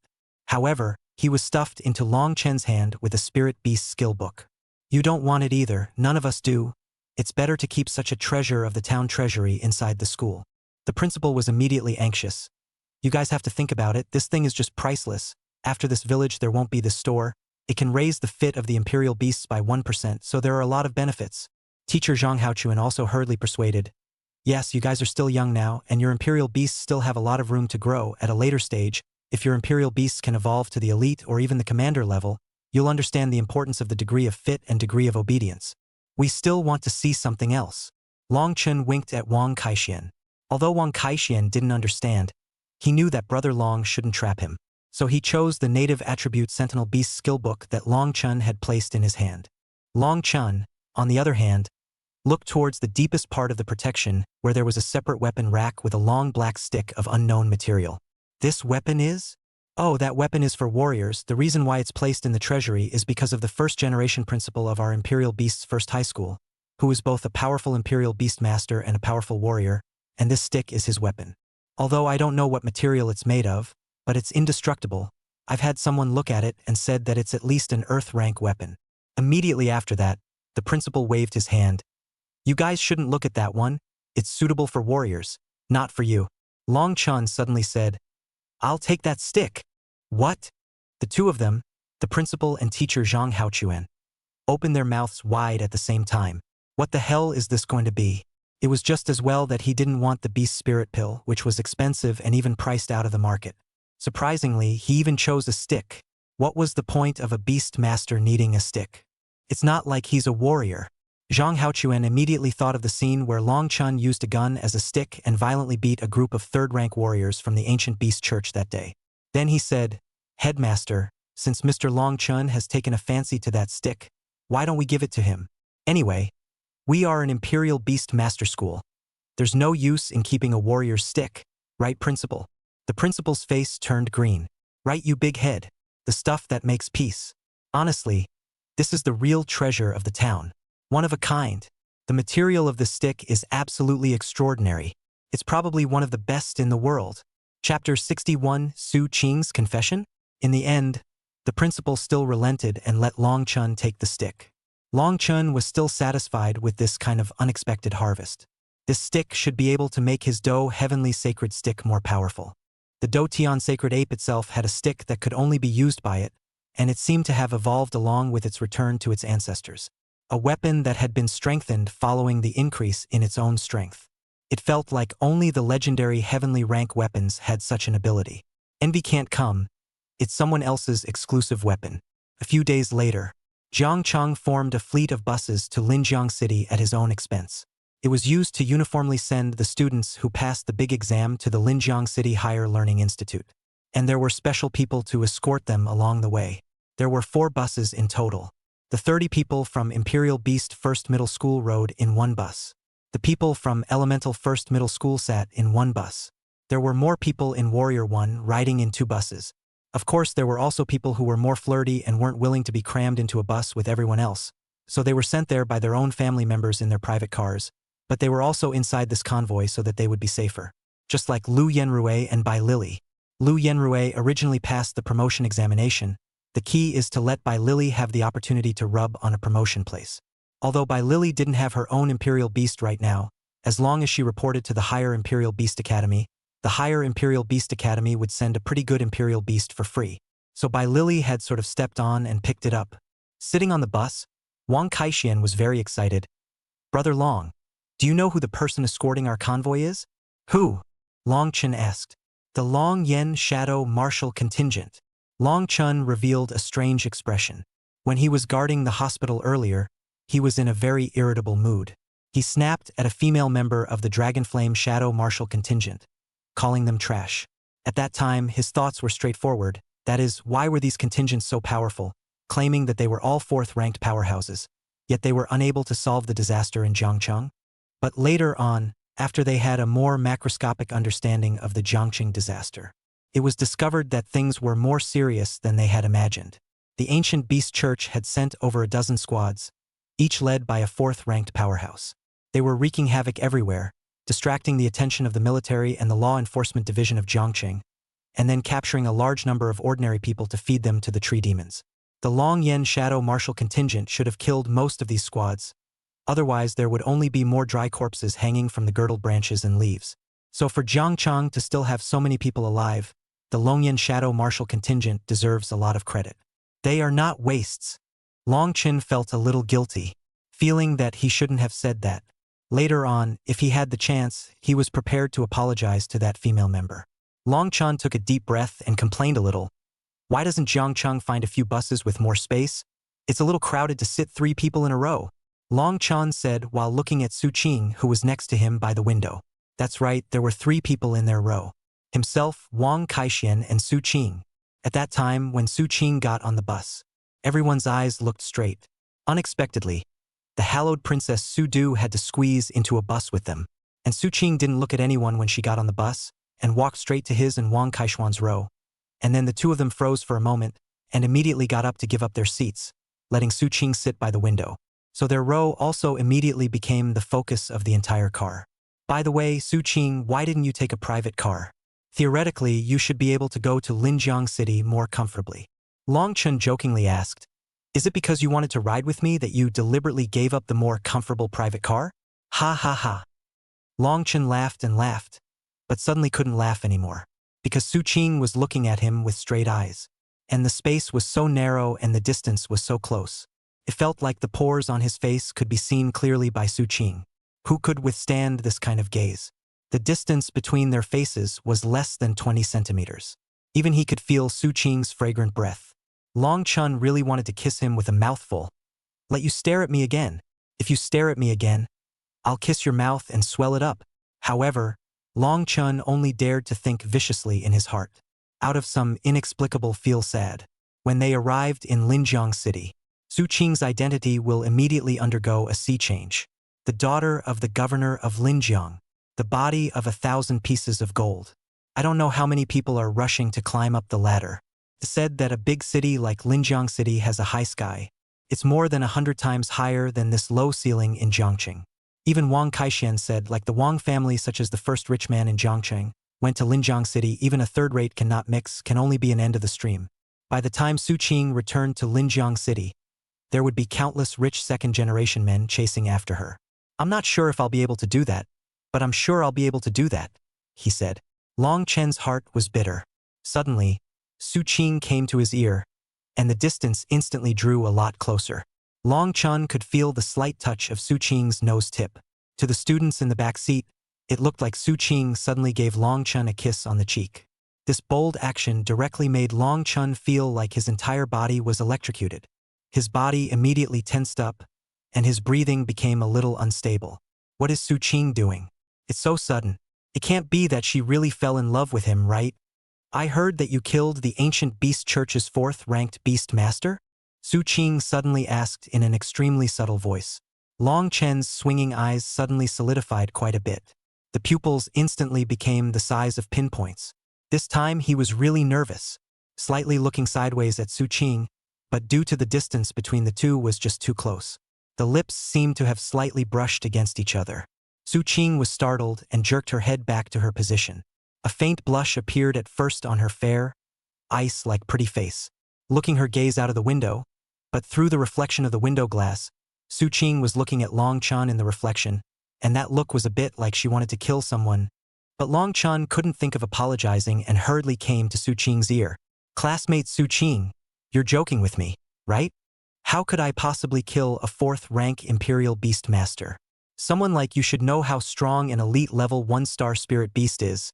However, he was stuffed into Long Chen's hand with a spirit beast skill book. "You don't want it either, none of us do. It's better to keep such a treasure of the town treasury inside the school." The principal was immediately anxious. "You guys have to think about it, this thing is just priceless. After this village there won't be this store. It can raise the fit of the Imperial Beasts by 1%, so there are a lot of benefits." Teacher Zhang Haochuan also hurriedly persuaded. "Yes, you guys are still young now, and your Imperial Beasts still have a lot of room to grow. At a later stage, if your Imperial Beasts can evolve to the elite or even the commander level, you'll understand the importance of the degree of fit and degree of obedience. We still want to see something else." Long Chun winked at Wang Kaixian. Although Wang Kaixian didn't understand, he knew that Brother Long shouldn't trap him. So he chose the native attribute Sentinel Beast skill book that Long Chun had placed in his hand. Long Chun, on the other hand, Look towards the deepest part of the protection, where there was a separate weapon rack with a long black stick of unknown material. This weapon is? Oh, that weapon is for warriors. The reason why it's placed in the treasury is because of the first-generation principal of our Imperial Beast's first high school, who is both a powerful Imperial Beast master and a powerful warrior, and this stick is his weapon. Although I don't know what material it's made of, but it's indestructible. I've had someone look at it and said that it's at least an Earth rank weapon. Immediately after that, the principal waved his hand. You guys shouldn't look at that one. It's suitable for warriors, not for you. Long Chun suddenly said, I'll take that stick. What? The two of them, the principal and teacher Zhang Haochuan, opened their mouths wide at the same time. What the hell is this going to be? It was just as well that he didn't want the beast spirit pill, which was expensive and even priced out of the market. Surprisingly, he even chose a stick. What was the point of a beast master needing a stick? It's not like he's a warrior. Zhang Haochuan immediately thought of the scene where Long Chun used a gun as a stick and violently beat a group of third-rank warriors from the ancient beast church that day. Then he said, Headmaster, since Mr. Long Chun has taken a fancy to that stick, why don't we give it to him? Anyway, we are an Imperial Beast Master School. There's no use in keeping a warrior's stick, right, Principal? The principal's face turned green. Right, you big head. The stuff that makes peace. Honestly, this is the real treasure of the town. One of a kind. The material of the stick is absolutely extraordinary. It's probably one of the best in the world. Chapter 61, Su Qing's Confession? In the end, the principal still relented and let Long Chun take the stick. Long Chun was still satisfied with this kind of unexpected harvest. This stick should be able to make his Do Heavenly Sacred Stick more powerful. The Do Tian Sacred Ape itself had a stick that could only be used by it, and it seemed to have evolved along with its return to its ancestors. A weapon that had been strengthened following the increase in its own strength. It felt like only the legendary heavenly rank weapons had such an ability. Envy can't come. It's someone else's exclusive weapon. A few days later, Jiang Cheng formed a fleet of buses to Linjiang City at his own expense. It was used to uniformly send the students who passed the big exam to the Linjiang City Higher Learning Institute. And there were special people to escort them along the way. There were 4 buses in total. The 30 people from Imperial Beast First Middle School rode in one bus. The people from Elemental First Middle School sat in one bus. There were more people in Warrior 1 riding in 2 buses. Of course, there were also people who were more flirty and weren't willing to be crammed into a bus with everyone else, so they were sent there by their own family members in their private cars, but they were also inside this convoy so that they would be safer. Just like Lu Yenrui and Bai Lily. Lu Yenrui originally passed the promotion examination. The key is to let Bai Lily have the opportunity to rub on a promotion place. Although Bai Lily didn't have her own Imperial Beast right now, as long as she reported to the Higher Imperial Beast Academy, the Higher Imperial Beast Academy would send a pretty good Imperial Beast for free. So Bai Lily had sort of stepped on and picked it up. Sitting on the bus, Wang Kaixian was very excited. Brother Long, do you know who the person escorting our convoy is? Who? Long Chun asked. The Long Yen Shadow Martial Contingent. Long Chun revealed a strange expression. When he was guarding the hospital earlier, he was in a very irritable mood. He snapped at a female member of the Dragonflame Shadow Martial Contingent, calling them trash. At that time, his thoughts were straightforward. That is, why were these contingents so powerful, claiming that they were all 4th-ranked powerhouses, yet they were unable to solve the disaster in Jiangcheng? But later on, after they had a more macroscopic understanding of the Jiangcheng disaster, it was discovered that things were more serious than they had imagined. The ancient beast church had sent over a dozen squads, each led by a 4th-ranked powerhouse. They were wreaking havoc everywhere, distracting the attention of the military and the law enforcement division of Jiangcheng, and then capturing a large number of ordinary people to feed them to the tree demons. The Long Yen Shadow Martial Contingent should have killed most of these squads. Otherwise, there would only be more dry corpses hanging from the girdled branches and leaves. So for Jiangcheng to still have so many people alive, the Longyan Shadow Martial Contingent deserves a lot of credit. They are not wastes. Long Chin felt a little guilty, feeling that he shouldn't have said that. Later on, if he had the chance, he was prepared to apologize to that female member. Long Chan took a deep breath and complained a little. Why doesn't Jiangcheng find a few buses with more space? It's a little crowded to sit 3 people in a row. Long Chan said while looking at Su Qing, who was next to him by the window. That's right, there were 3 people in their row. Himself, Wang Kaixian, and Su Qing. At that time, when Su Qing got on the bus, everyone's eyes looked straight. Unexpectedly, The hallowed Princess Su-du had to squeeze into a bus with them, and Su-ching didn't look at anyone when she got on the bus and walked straight to his and Wang Kaishuan's row. And then the two of them froze for a moment and immediately got up to give up their seats, letting Su-ching sit by the window. So their row also immediately became the focus of the entire car. By the way, Su-ching, why didn't you take a private car? Theoretically, you should be able to go to Linjiang City more comfortably. Long Chun jokingly asked, is it because you wanted to ride with me that you deliberately gave up the more comfortable private car? Ha ha ha. Long Chun laughed and laughed, but suddenly couldn't laugh anymore, because Su-ching was looking at him with straight eyes, and the space was so narrow and the distance was so close. It felt like the pores on his face could be seen clearly by Su-ching. Who could withstand this kind of gaze? The distance between their faces was less than 20 centimeters. Even he could feel Su-ching's fragrant breath. Long Chun really wanted to kiss him with a mouthful. Let you stare at me again. If you stare at me again, I'll kiss your mouth and swell it up. However, Long Chun only dared to think viciously in his heart. Out of some inexplicable feel sad. When they arrived in Linjiang City, Su-ching's identity will immediately undergo a sea change. The daughter of the governor of Linjiang, the body of 1,000 pieces of gold. I don't know how many people are rushing to climb up the ladder. It's said that a big city like Linjiang City has a high sky. It's more than 100 times higher than this low ceiling in Jiangqing. Even Wang Kaishan said, like the Wang family, such as the first rich man in Jiangqing, went to Linjiang City, even a third rate cannot mix, can only be an end of the stream. By the time Su-ching returned to Linjiang City, there would be countless rich second-generation men chasing after her. I'm not sure if I'll be able to do that, but I'm sure I'll be able to do that, he said. Long Chen's heart was bitter. Suddenly, Su-ching came to his ear, and the distance instantly drew a lot closer. Long Chun could feel the slight touch of Su-ching's nose tip. To the students in the back seat, it looked like Su-ching suddenly gave Long Chun a kiss on the cheek. This bold action directly made Long Chun feel like his entire body was electrocuted. His body immediately tensed up, and his breathing became a little unstable. What is Su-ching doing? It's so sudden. It can't be that she really fell in love with him, right? I heard that you killed the ancient beast church's 4th-ranked beast master? Su-ching suddenly asked in an extremely subtle voice. Long Chen's swinging eyes suddenly solidified quite a bit. The pupils instantly became the size of pinpoints. This time he was really nervous, slightly looking sideways at Su-ching, but due to the distance between the two was just too close. The lips seemed to have slightly brushed against each other. Su-ching was startled and jerked her head back to her position. A faint blush appeared at first on her fair, ice-like pretty face. Looking her gaze out of the window, but through the reflection of the window glass, Su-ching was looking at Long Chun in the reflection, and that look was a bit like she wanted to kill someone. But Long Chun couldn't think of apologizing and hurriedly came to Su-ching's ear. Classmate Su-ching, you're joking with me, right? How could I possibly kill a 4th-rank Imperial Beast Master? Someone like you should know how strong an elite level 1-star spirit beast is.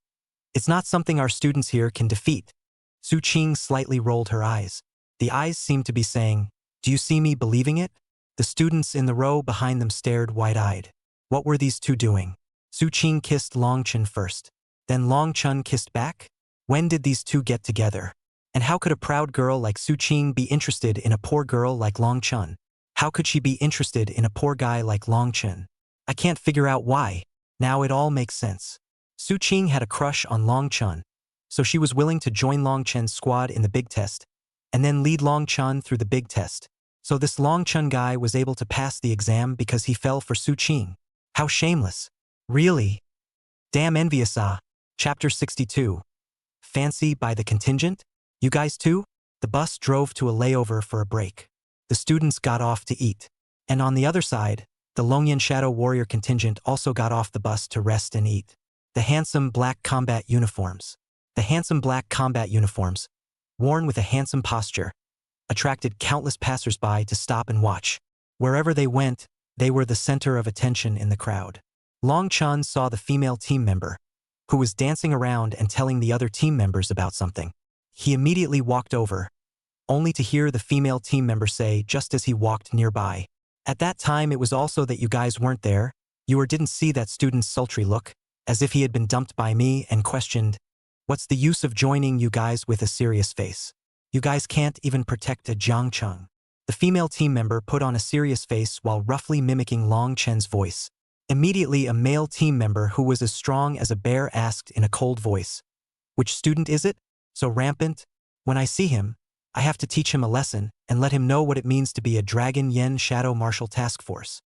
It's not something our students here can defeat. Su-ching slightly rolled her eyes. The eyes seemed to be saying, do you see me believing it? The students in the row behind them stared wide-eyed. What were these two doing? Su-ching kissed Long Chun first. Then Long Chun kissed back? When did these two get together? And how could a proud girl like Su-ching be interested in a poor girl like Long Chun? How could she be interested in a poor guy like Long Chun? I can't figure out why. Now it all makes sense. Su-ching had a crush on Long Chun, so she was willing to join Long Chen's squad in the big test, and then lead Long Chun through the big test. So this Long Chun guy was able to pass the exam because he fell for Su-ching. How shameless. Really? Damn envious ah. Chapter 62. Fancy by the contingent? You guys too? The bus drove to a layover for a break. The students got off to eat. And on the other side, the Longyan Shadow Warrior contingent also got off the bus to rest and eat. The handsome black combat uniforms. The handsome black combat uniforms, worn with a handsome posture, attracted countless passers-by to stop and watch. Wherever they went, they were the center of attention in the crowd. Long Chun saw the female team member, who was dancing around and telling the other team members about something. He immediately walked over, only to hear the female team member say just as he walked nearby. At that time it was also that you guys weren't there, you didn't see that student's sultry look, as if he had been dumped by me and questioned, what's the use of joining you guys with a serious face? You guys can't even protect a Jiangcheng. The female team member put on a serious face while roughly mimicking Long Chen's voice. Immediately, a male team member who was as strong as a bear asked in a cold voice, "Which student is it? So rampant? When I see him, I have to teach him a lesson and let him know what it means to be a Dragon Yen Shadow Martial Task Force."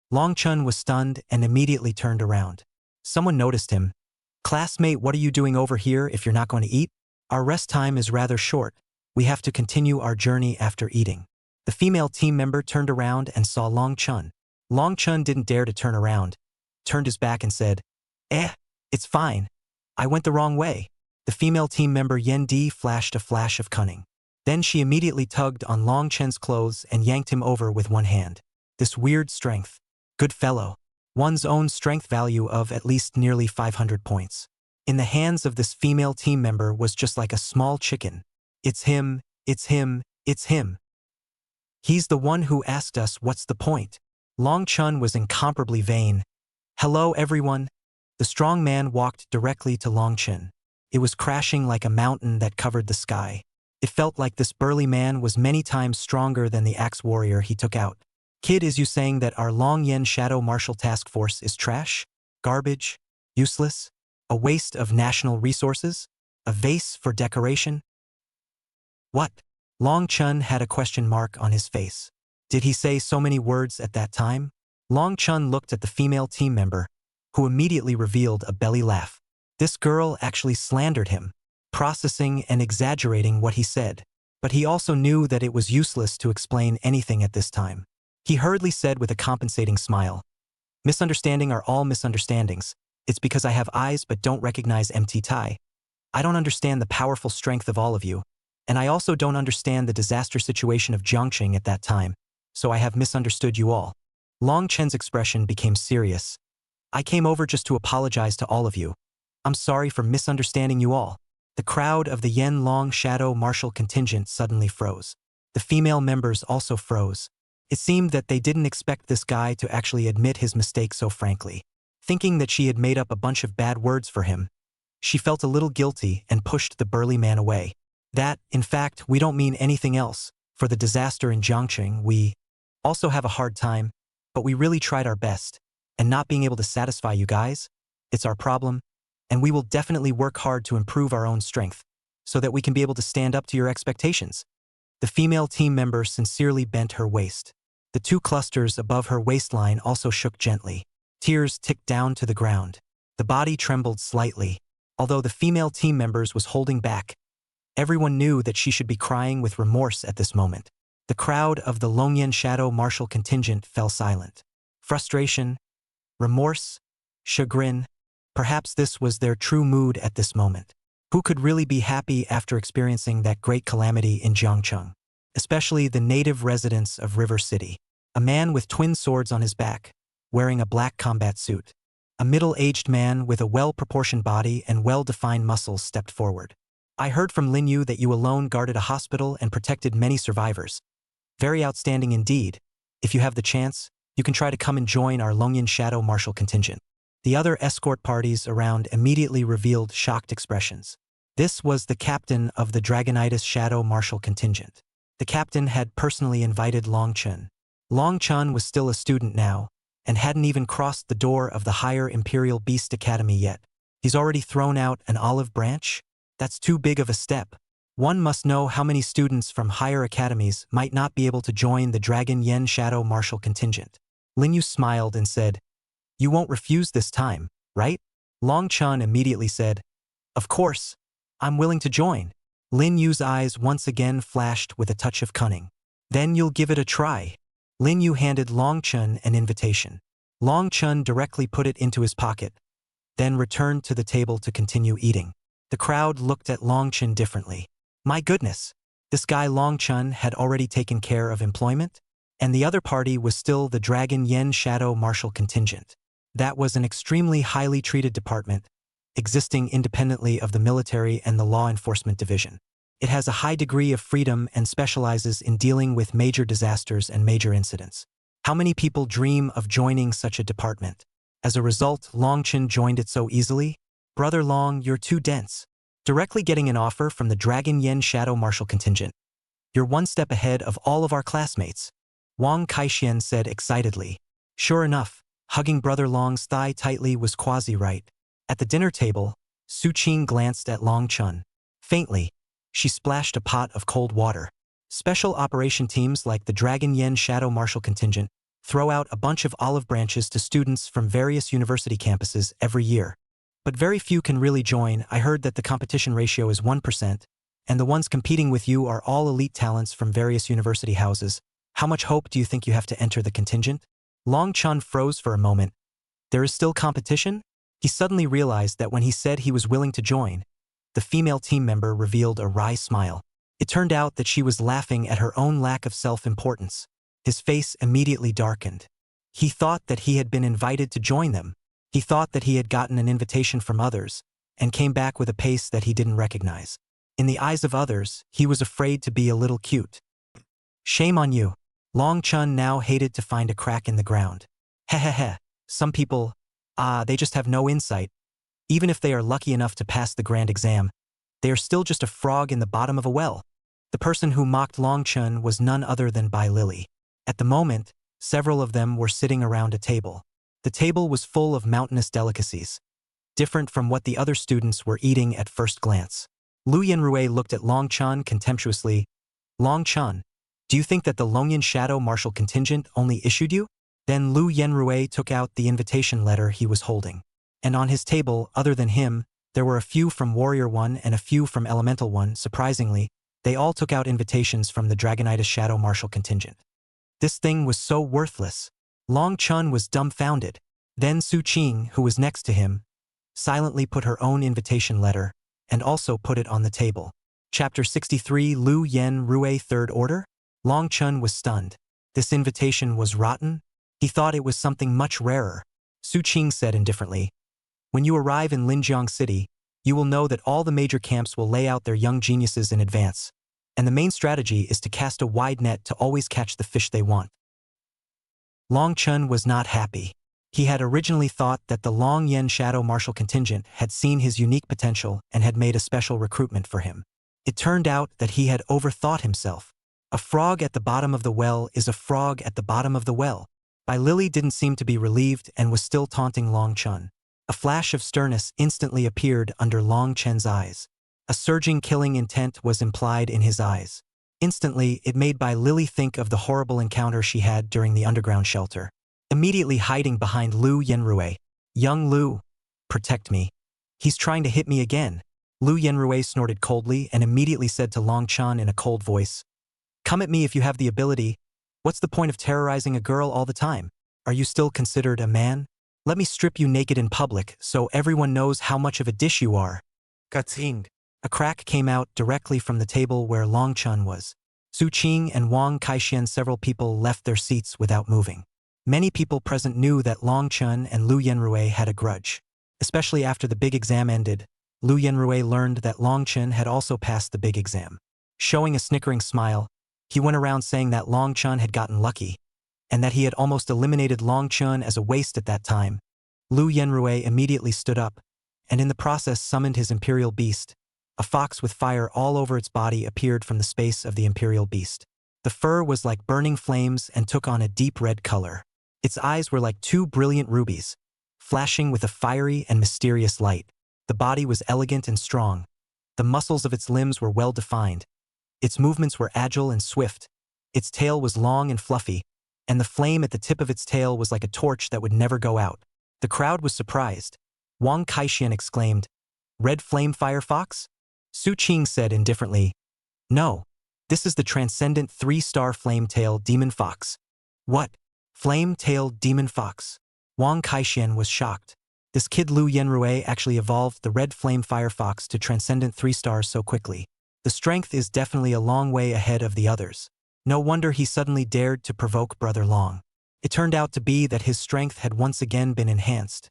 Long Chen was stunned and immediately turned around. Someone noticed him. "Classmate, what are you doing over here if you're not going to eat? Our rest time is rather short. We have to continue our journey after eating." The female team member turned around and saw Long Chen. Long Chen didn't dare to turn around, turned his back and said, It's fine. I went the wrong way." The female team member Yen Di flashed a flash of cunning. Then she immediately tugged on Long Chen's clothes and yanked him over with one hand. This weird strength. Good fellow. One's own strength value of at least nearly 500 points. In the hands of this female team member was just like a small chicken. It's him, it's him, it's him. He's the one who asked us what's the point. Long Chen was incomparably vain. "Hello everyone." The strong man walked directly to Long Chen. It was crashing like a mountain that covered the sky. It felt like this burly man was many times stronger than the axe warrior he took out. "Kid, is you saying that our Long Yen Shadow Martial Task Force is trash? Garbage? Useless? A waste of national resources? A vase for decoration?" "What?" Long Chen had a question mark on his face. Did he say so many words at that time? Long Chen looked at the female team member, who immediately revealed a belly laugh. This girl actually slandered him, processing and exaggerating what he said. But he also knew that it was useless to explain anything at this time. He hurriedly said with a compensating smile, "Misunderstanding are all misunderstandings. It's because I have eyes but don't recognize empty tie. I don't understand the powerful strength of all of you. And I also don't understand the disaster situation of Jiangqing at that time, so I have misunderstood you all." Long Chen's expression became serious. "I came over just to apologize to all of you. I'm sorry for misunderstanding you all." The crowd of the Yen Long Shadow Martial contingent suddenly froze. The female members also froze. It seemed that they didn't expect this guy to actually admit his mistake so frankly. Thinking that she had made up a bunch of bad words for him, she felt a little guilty and pushed the burly man away. "That, in fact, we don't mean anything else. For the disaster in Jiangqing, we also have a hard time, but we really tried our best. And not being able to satisfy you guys, it's our problem, and we will definitely work hard to improve our own strength, so that we can be able to stand up to your expectations." The female team member sincerely bent her waist. The two clusters above her waistline also shook gently. Tears ticked down to the ground. The body trembled slightly, although the female team members was holding back. Everyone knew that she should be crying with remorse at this moment. The crowd of the Longyan Shadow Martial contingent fell silent. Frustration, remorse, chagrin, perhaps this was their true mood at this moment. Who could really be happy after experiencing that great calamity in Jiangcheng? Especially the native residents of River City. A man with twin swords on his back, wearing a black combat suit. A middle-aged man with a well-proportioned body and well-defined muscles stepped forward. "I heard from Lin Yu that you alone guarded a hospital and protected many survivors. Very outstanding indeed. If you have the chance, you can try to come and join our Longyan Shadow Martial contingent." The other escort parties around immediately revealed shocked expressions. This was the captain of the Dragonitis Shadow Martial contingent. The captain had personally invited Long Chen. Long Chen was still a student now, and hadn't even crossed the door of the higher Imperial Beast Academy yet. He's already thrown out an olive branch? That's too big of a step. One must know how many students from higher academies might not be able to join the Dragon Yen Shadow Martial contingent. Lin Yu smiled and said, "You won't refuse this time, right?" Long Chen immediately said, "Of course. I'm willing to join." Lin Yu's eyes once again flashed with a touch of cunning. "Then you'll give it a try." Lin Yu handed Long Chen an invitation. Long Chen directly put it into his pocket, then returned to the table to continue eating. The crowd looked at Long Chen differently. My goodness, this guy Long Chen had already taken care of employment? And the other party was still the Dragon Yen Shadow Martial contingent. That was an extremely highly treated department, existing independently of the military and the law enforcement division. It has a high degree of freedom and specializes in dealing with major disasters and major incidents. How many people dream of joining such a department? As a result, Long Chen joined it so easily? Brother Long, you're too dense. Directly getting an offer from the Dragon Yen Shadow Martial contingent. You're one step ahead of all of our classmates, Wang Kaixian said excitedly. Sure enough, hugging Brother Long's thigh tightly was quasi-right. At the dinner table, Su Qing glanced at Long Chun. Faintly, she splashed a pot of cold water. Special operation teams like the Dragon Yen Shadow Martial Contingent throw out a bunch of olive branches to students from various university campuses every year. But very few can really join. I heard that the competition ratio is 1%, and the ones competing with you are all elite talents from various university houses. How much hope do you think you have to enter the contingent? Long Chun froze for a moment. There is still competition? He suddenly realized that when he said he was willing to join, the female team member revealed a wry smile. It turned out that she was laughing at her own lack of self-importance. His face immediately darkened. He thought that he had been invited to join them. He thought that he had gotten an invitation from others, and came back with a pace that he didn't recognize. In the eyes of others, he was afraid to be a little cute. Shame on you. Long Chun now hated to find a crack in the ground. Hehehe, some people, they just have no insight. Even if they are lucky enough to pass the grand exam, they are still just a frog in the bottom of a well. The person who mocked Long Chun was none other than Bai Lily. At the moment, several of them were sitting around a table. The table was full of mountainous delicacies, different from what the other students were eating at first glance. Lu Yenrui looked at Long Chun contemptuously. Long Chun, do you think that the Longyan Shadow Martial Contingent only issued you? Then Lu Yenrui took out the invitation letter he was holding. And on his table, other than him, there were a few from Warrior 1 and a few from Elemental 1. Surprisingly, they all took out invitations from the Dragonitis Shadow Martial Contingent. This thing was so worthless. Long Chun was dumbfounded. Then Su Qing, who was next to him, silently put her own invitation letter, and also put it on the table. Chapter 63 Lu Yen Rui Third Order? Long Chun was stunned. This invitation was rotten? He thought it was something much rarer. Su Qing said indifferently, when you arrive in Linjiang City, you will know that all the major camps will lay out their young geniuses in advance, and the main strategy is to cast a wide net to always catch the fish they want. Long Chun was not happy. He had originally thought that the Long Yen Shadow Martial Contingent had seen his unique potential and had made a special recruitment for him. It turned out that he had overthought himself. A frog at the bottom of the well is a frog at the bottom of the well. Bai Lily didn't seem to be relieved and was still taunting Long Chun. A flash of sternness instantly appeared under Long Chen's eyes. A surging killing intent was implied in his eyes. Instantly, it made Bai Lily think of the horrible encounter she had during the underground shelter. Immediately hiding behind Lu Yenrui. Young Lu, protect me. He's trying to hit me again. Lu Yenrui snorted coldly and immediately said to Long Chun in a cold voice, come at me if you have the ability. What's the point of terrorizing a girl all the time? Are you still considered a man? Let me strip you naked in public so everyone knows how much of a dish you are. Gatsing. A crack came out directly from the table where Long Chun was. Su Qing and Wang Kaixian, several people left their seats without moving. Many people present knew that Long Chun and Lu Yenrui had a grudge. Especially after the big exam ended, Lu Yenrui learned that Long Chun had also passed the big exam. Showing a snickering smile, he went around saying that Long Chun had gotten lucky, and that he had almost eliminated Long Chun as a waste at that time. Lu Yenrui immediately stood up, and in the process summoned his imperial beast. A fox with fire all over its body appeared from the space of the imperial beast. The fur was like burning flames and took on a deep red color. Its eyes were like two brilliant rubies, flashing with a fiery and mysterious light. The body was elegant and strong. The muscles of its limbs were well defined. Its movements were agile and swift. Its tail was long and fluffy, and the flame at the tip of its tail was like a torch that would never go out. The crowd was surprised. Wang Kaixian exclaimed, Red Flame Fire Fox? Su Qing said indifferently, no, this is the transcendent 3-star Flame-tailed Demon Fox. What? Flame-tailed Demon Fox? Wang Kaixian was shocked. This kid Lu Yenrui actually evolved the Red Flame Fire Fox to transcendent 3 stars so quickly. The strength is definitely a long way ahead of the others. No wonder he suddenly dared to provoke Brother Long. It turned out to be that his strength had once again been enhanced,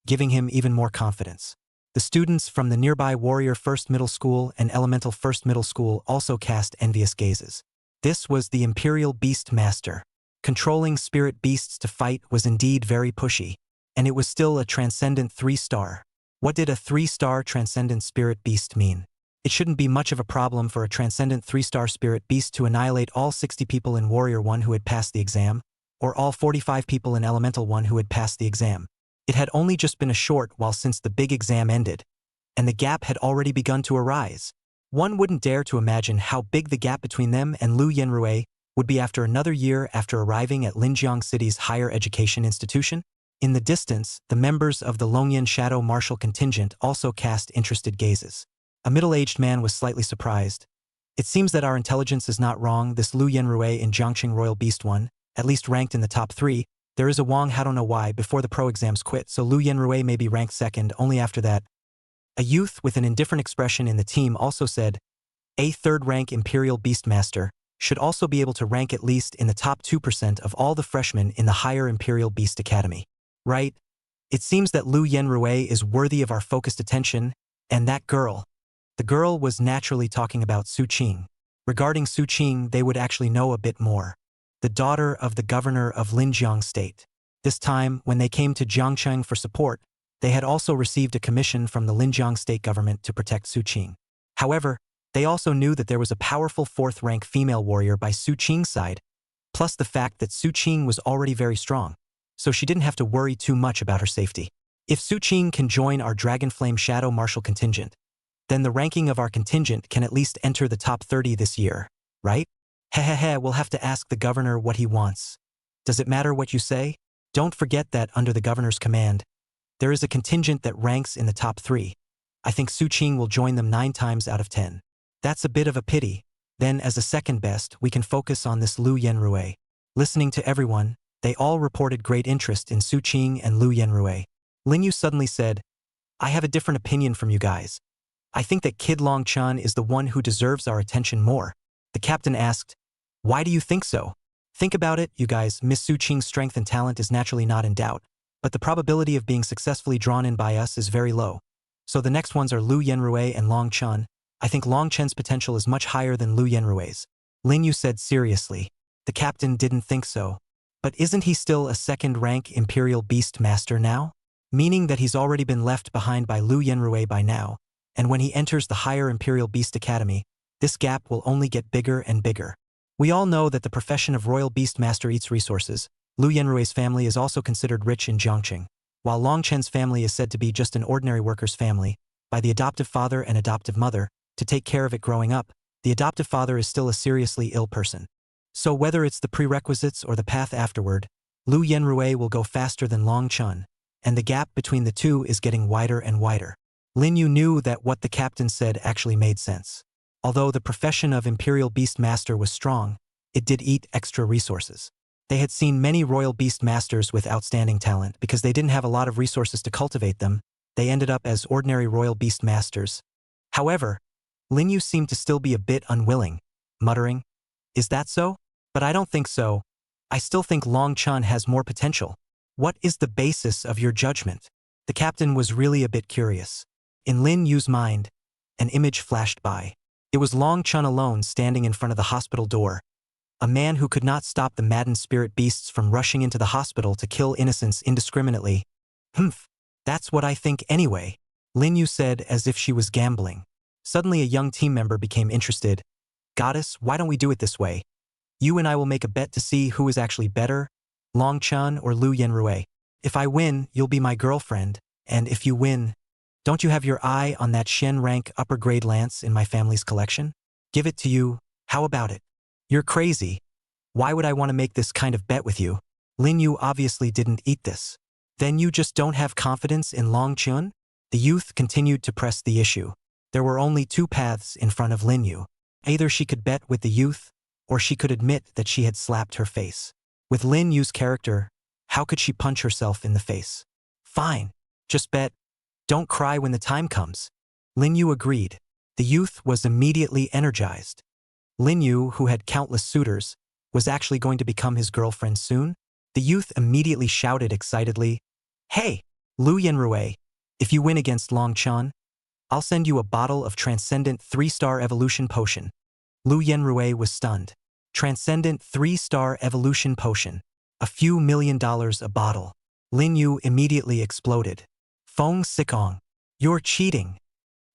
giving him even more confidence. The students from the nearby Warrior First Middle School and Elemental First Middle School also cast envious gazes. This was the Imperial Beast Master. Controlling spirit beasts to fight was indeed very pushy, and it was still a transcendent 3-star. What did a 3-star transcendent spirit beast mean? It shouldn't be much of a problem for a transcendent 3-star spirit beast to annihilate all 60 people in Warrior 1 who had passed the exam, or all 45 people in Elemental 1 who had passed the exam. It had only just been a short while since the big exam ended, and the gap had already begun to arise. One wouldn't dare to imagine how big the gap between them and Lu Yenrui would be after another year after arriving at Linjiang City's higher education institution. In the distance, the members of the Longyan Shadow Martial contingent also cast interested gazes. A middle-aged man was slightly surprised. It seems that our intelligence is not wrong. This Lu Yenrui in Jiangqing Royal Beast 1, at least ranked in the top 3, there is a Wang, I don't know why, before the pro exams quit, so Lu Yenrui may be ranked second only after that. A youth with an indifferent expression in the team also said, a third-rank Imperial Beastmaster should also be able to rank at least in the top 2% of all the freshmen in the higher Imperial Beast Academy. Right? It seems that Lu Yenrui is worthy of our focused attention, and that girl. The girl was naturally talking about Su Qing. Regarding Su Qing, they would actually know a bit more. The daughter of the governor of Linjiang State. This time, when they came to Jiangcheng for support, they had also received a commission from the Linjiang state government to protect Su Qing. However, they also knew that there was a powerful 4th-rank female warrior by Su Qing's side, plus the fact that Su Qing was already very strong, so she didn't have to worry too much about her safety. If Su Qing can join our Dragonflame Shadow Martial contingent, then the ranking of our contingent can at least enter the top 30 this year, right? Hehehe, we'll have to ask the governor what he wants. Does it matter what you say? Don't forget that under the governor's command, there is a contingent that ranks in the top 3. I think Su Qing will join them 9 times out of 10. That's a bit of a pity. Then as a second best, we can focus on this Lu Yenrui. Listening to everyone, they all reported great interest in Su Qing and Lu Yenrui. Lin Yu suddenly said, I have a different opinion from you guys. I think that Kid Long Chun is the one who deserves our attention more. The captain asked, why do you think so? Think about it, you guys. Miss Su Qing's strength and talent is naturally not in doubt, but the probability of being successfully drawn in by us is very low. So the next ones are Lu Yenrui and Long Chun. I think Long Chen's potential is much higher than Lu Yenrui's. Lin Yu said seriously. The captain didn't think so. But isn't he still a 2nd-rank Imperial Beast Master now? Meaning that he's already been left behind by Lu Yenrui by now, and when he enters the higher Imperial Beast Academy, this gap will only get bigger and bigger. We all know that the profession of Royal Beastmaster eats resources. Lu Yenrui's family is also considered rich in Jiangqing, while Long Chen's family is said to be just an ordinary worker's family, by the adoptive father and adoptive mother, to take care of it growing up. The adoptive father is still a seriously ill person. So whether it's the prerequisites or the path afterward, Lu Yenrui will go faster than Long Chun, and the gap between the two is getting wider and wider. Lin Yu knew that what the captain said actually made sense. Although the profession of Imperial Beastmaster was strong, it did eat extra resources. They had seen many Royal Beastmasters with outstanding talent. Because they didn't have a lot of resources to cultivate them, they ended up as ordinary Royal Beastmasters. However, Lin Yu seemed to still be a bit unwilling, muttering, is that so? But I don't think so. I still think Long Chun has more potential. What is the basis of your judgment? The captain was really a bit curious. In Lin Yu's mind, an image flashed by. It was Long Chun alone standing in front of the hospital door. A man who could not stop the maddened spirit beasts from rushing into the hospital to kill innocents indiscriminately. Humph, that's what I think anyway, Lin Yu said as if she was gambling. Suddenly a young team member became interested. Goddess, why don't we do it this way? You and I will make a bet to see who is actually better, Long Chun or Lu Yenrui. If I win, you'll be my girlfriend, and if you win, don't you have your eye on that Shen rank upper grade lance in my family's collection? Give it to you, how about it? You're crazy. Why would I want to make this kind of bet with you? Lin Yu obviously didn't eat this. Then you just don't have confidence in Long Chun? The youth continued to press the issue. There were only 2 paths in front of Lin Yu. Either she could bet with the youth, or she could admit that she had slapped her face. With Lin Yu's character, how could she punch herself in the face? Fine, just bet. Don't cry when the time comes. Lin Yu agreed. The youth was immediately energized. Lin Yu, who had countless suitors, was actually going to become his girlfriend soon. The youth immediately shouted excitedly, Hey, Lu Yenrui, if you win against Long Chun, I'll send you a bottle of Transcendent 3-star Evolution Potion. Lu Yenrui was stunned. Transcendent 3-star Evolution Potion. A few $1 million a bottle. Lin Yu immediately exploded. Feng Sikong. You're cheating.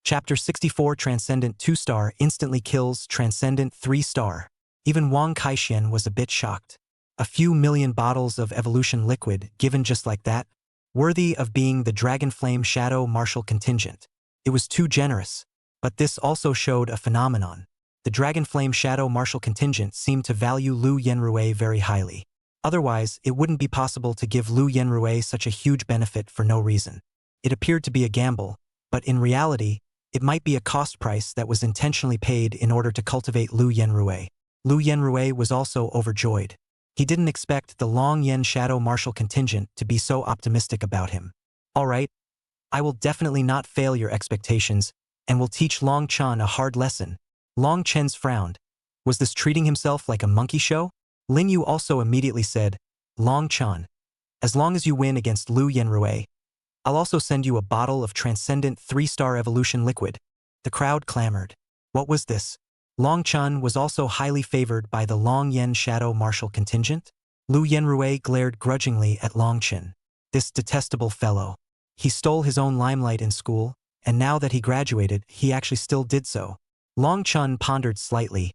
Chapter 64 Transcendent 2-star instantly kills Transcendent 3-star. Even Wang Kaixian was a bit shocked. A few million bottles of evolution liquid given just like that? Worthy of being the Dragonflame Shadow Martial contingent. It was too generous. But this also showed a phenomenon. The Dragonflame Shadow Martial contingent seemed to value Lu Yenrui very highly. Otherwise, it wouldn't be possible to give Lu Yenrui such a huge benefit for no reason. It appeared to be a gamble, but in reality, it might be a cost price that was intentionally paid in order to cultivate Lu Yenrui. Lu Yenrui was also overjoyed. He didn't expect the Long Yen Shadow Martial contingent to be so optimistic about him. All right, I will definitely not fail your expectations, and will teach Long Chen a hard lesson. Long Chen's frowned. Was this treating himself like a monkey show? Lin Yu also immediately said, Long Chen, as long as you win against Lu Yenrui, I'll also send you a bottle of Transcendent 3-star evolution liquid. The crowd clamored. What was this? Long Chen was also highly favored by the Long Yen Shadow Martial contingent? Lu Yenrui glared grudgingly at Long Chen. This detestable fellow. He stole his own limelight in school, and now that he graduated, he actually still did so. Long Chen pondered slightly.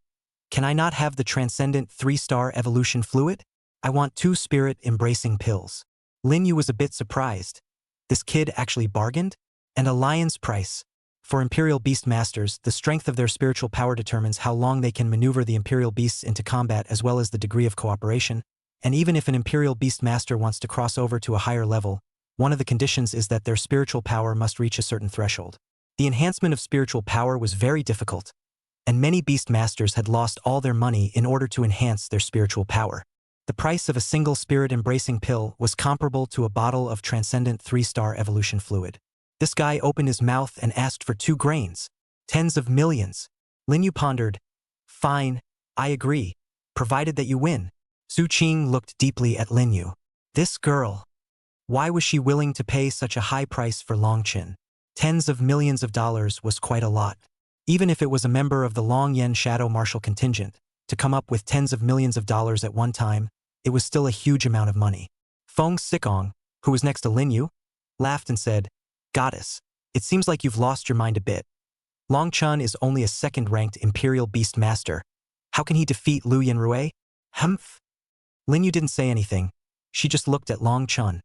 Can I not have the Transcendent 3-star evolution fluid? I want 2 spirit-embracing pills. Lin Yu was a bit surprised. This kid actually bargained? And a lion's price. For Imperial Beast Masters, the strength of their spiritual power determines how long they can maneuver the Imperial Beasts into combat as well as the degree of cooperation, and even if an Imperial Beast Master wants to cross over to a higher level, one of the conditions is that their spiritual power must reach a certain threshold. The enhancement of spiritual power was very difficult, and many Beast Masters had lost all their money in order to enhance their spiritual power. The price of a single spirit-embracing pill was comparable to a bottle of Transcendent 3-star evolution fluid. This guy opened his mouth and asked for 2 grains. Tens of millions. Lin Yu pondered. Fine, I agree, provided that you win. Su Qing looked deeply at Lin Yu. This girl. Why was she willing to pay such a high price for Long Chen? Tens of millions of dollars was quite a lot. Even if it was a member of the Long Yen Shadow Martial contingent, to come up with tens of millions of dollars at one time, it was still a huge amount of money. Feng Sikong, who was next to Lin Yu, laughed and said, Goddess, it seems like you've lost your mind a bit. Long Chen is only a second-ranked Imperial Beast Master. How can he defeat Lu Yenrui? Humph. Lin Yu didn't say anything. She just looked at Long Chen.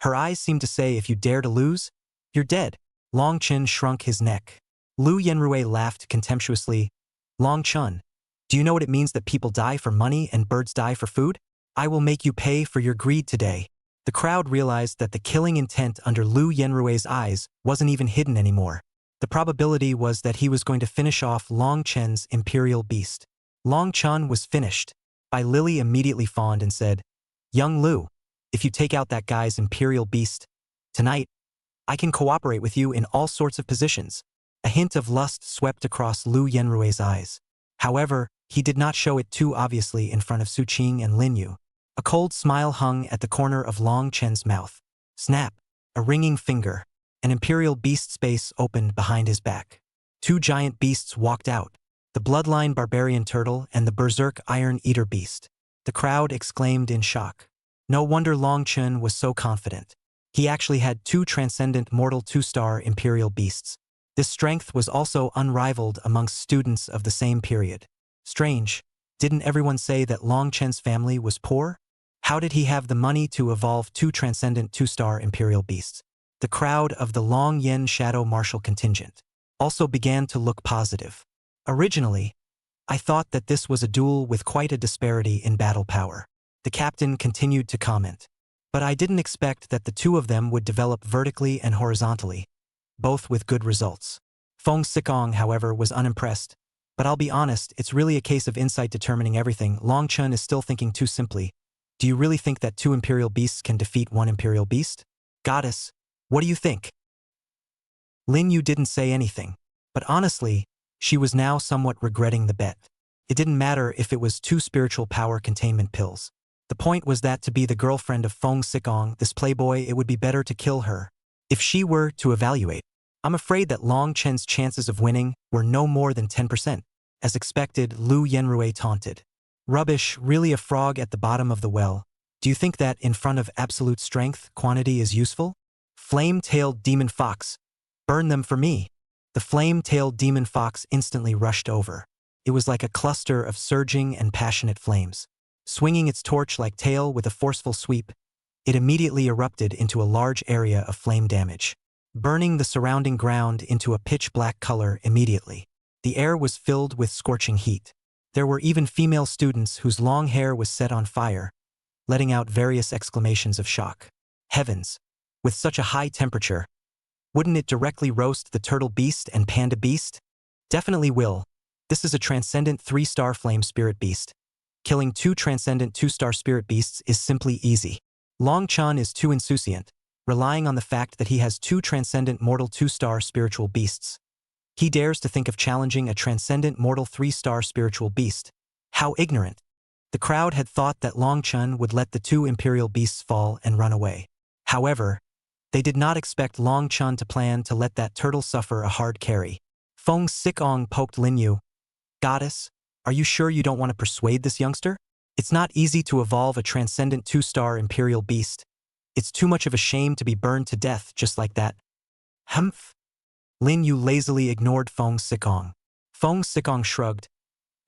Her eyes seemed to say if you dare to lose, you're dead. Long Chen shrunk his neck. Lu Yenrui laughed contemptuously. Long Chen, do you know what it means that people die for money and birds die for food? I will make you pay for your greed today. The crowd realized that the killing intent under Lu Yenrui's eyes wasn't even hidden anymore. The probability was that he was going to finish off Long Chen's Imperial Beast. Long Chen was finished. Bai Lily immediately fawned and said, Young Lu, if you take out that guy's Imperial Beast, tonight, I can cooperate with you in all sorts of positions. A hint of lust swept across Lu Yenrui's eyes. However, he did not show it too obviously in front of Su Qing and Lin Yu. A cold smile hung at the corner of Long Chen's mouth. Snap! A ringing finger. An Imperial Beast's face opened behind his back. 2 giant beasts walked out. The Bloodline Barbarian Turtle and the Berserk Iron Eater Beast. The crowd exclaimed in shock. No wonder Long Chen was so confident. He actually had 2 transcendent mortal 2-star Imperial Beasts. This strength was also unrivaled amongst students of the same period. Strange, didn't everyone say that Long Chen's family was poor? How did he have the money to evolve 2 transcendent 2-star Imperial Beasts? The crowd of the Long Yen Shadow Martial contingent also began to look positive. Originally, I thought that this was a duel with quite a disparity in battle power. The captain continued to comment. But I didn't expect that the 2 of them would develop vertically and horizontally, both with good results. Feng Sikong, however, was unimpressed. But I'll be honest, it's really a case of insight determining everything. Long Chen is still thinking too simply. Do you really think that 2 Imperial Beasts can defeat 1 Imperial Beast? Goddess, what do you think? Lin Yu didn't say anything. But honestly, she was now somewhat regretting the bet. It didn't matter if it was 2 spiritual power containment pills. The point was that to be the girlfriend of Feng Sikong, this playboy, it would be better to kill her. If she were to evaluate, I'm afraid that Long Chen's chances of winning were no more than 10%. As expected, Lu Yenrui taunted. Rubbish, really a frog at the bottom of the well. Do you think that in front of absolute strength, quantity is useful? Flame-tailed demon fox. Burn them for me. The flame-tailed demon fox instantly rushed over. It was like a cluster of surging and passionate flames. Swinging its torch-like tail with a forceful sweep, it immediately erupted into a large area of flame damage, burning the surrounding ground into a pitch-black color immediately. The air was filled with scorching heat. There were even female students whose long hair was set on fire, letting out various exclamations of shock. Heavens! With such a high temperature, wouldn't it directly roast the turtle beast and panda beast? Definitely will. This is a transcendent 3-star flame spirit beast. Killing 2 transcendent 2-star spirit beasts is simply easy. Long Chun is too insouciant, relying on the fact that he has 2 transcendent mortal 2-star spiritual beasts. He dares to think of challenging a transcendent mortal 3-star spiritual beast. How ignorant! The crowd had thought that Long Chun would let the 2 imperial beasts fall and run away. However, they did not expect Long Chun to plan to let that turtle suffer a hard carry. Feng Sikong poked Lin Yu. Goddess, are you sure you don't want to persuade this youngster? It's not easy to evolve a transcendent 2-star imperial beast. It's too much of a shame to be burned to death just like that. Humph. Lin Yu lazily ignored Feng Sikong. Feng Sikong shrugged.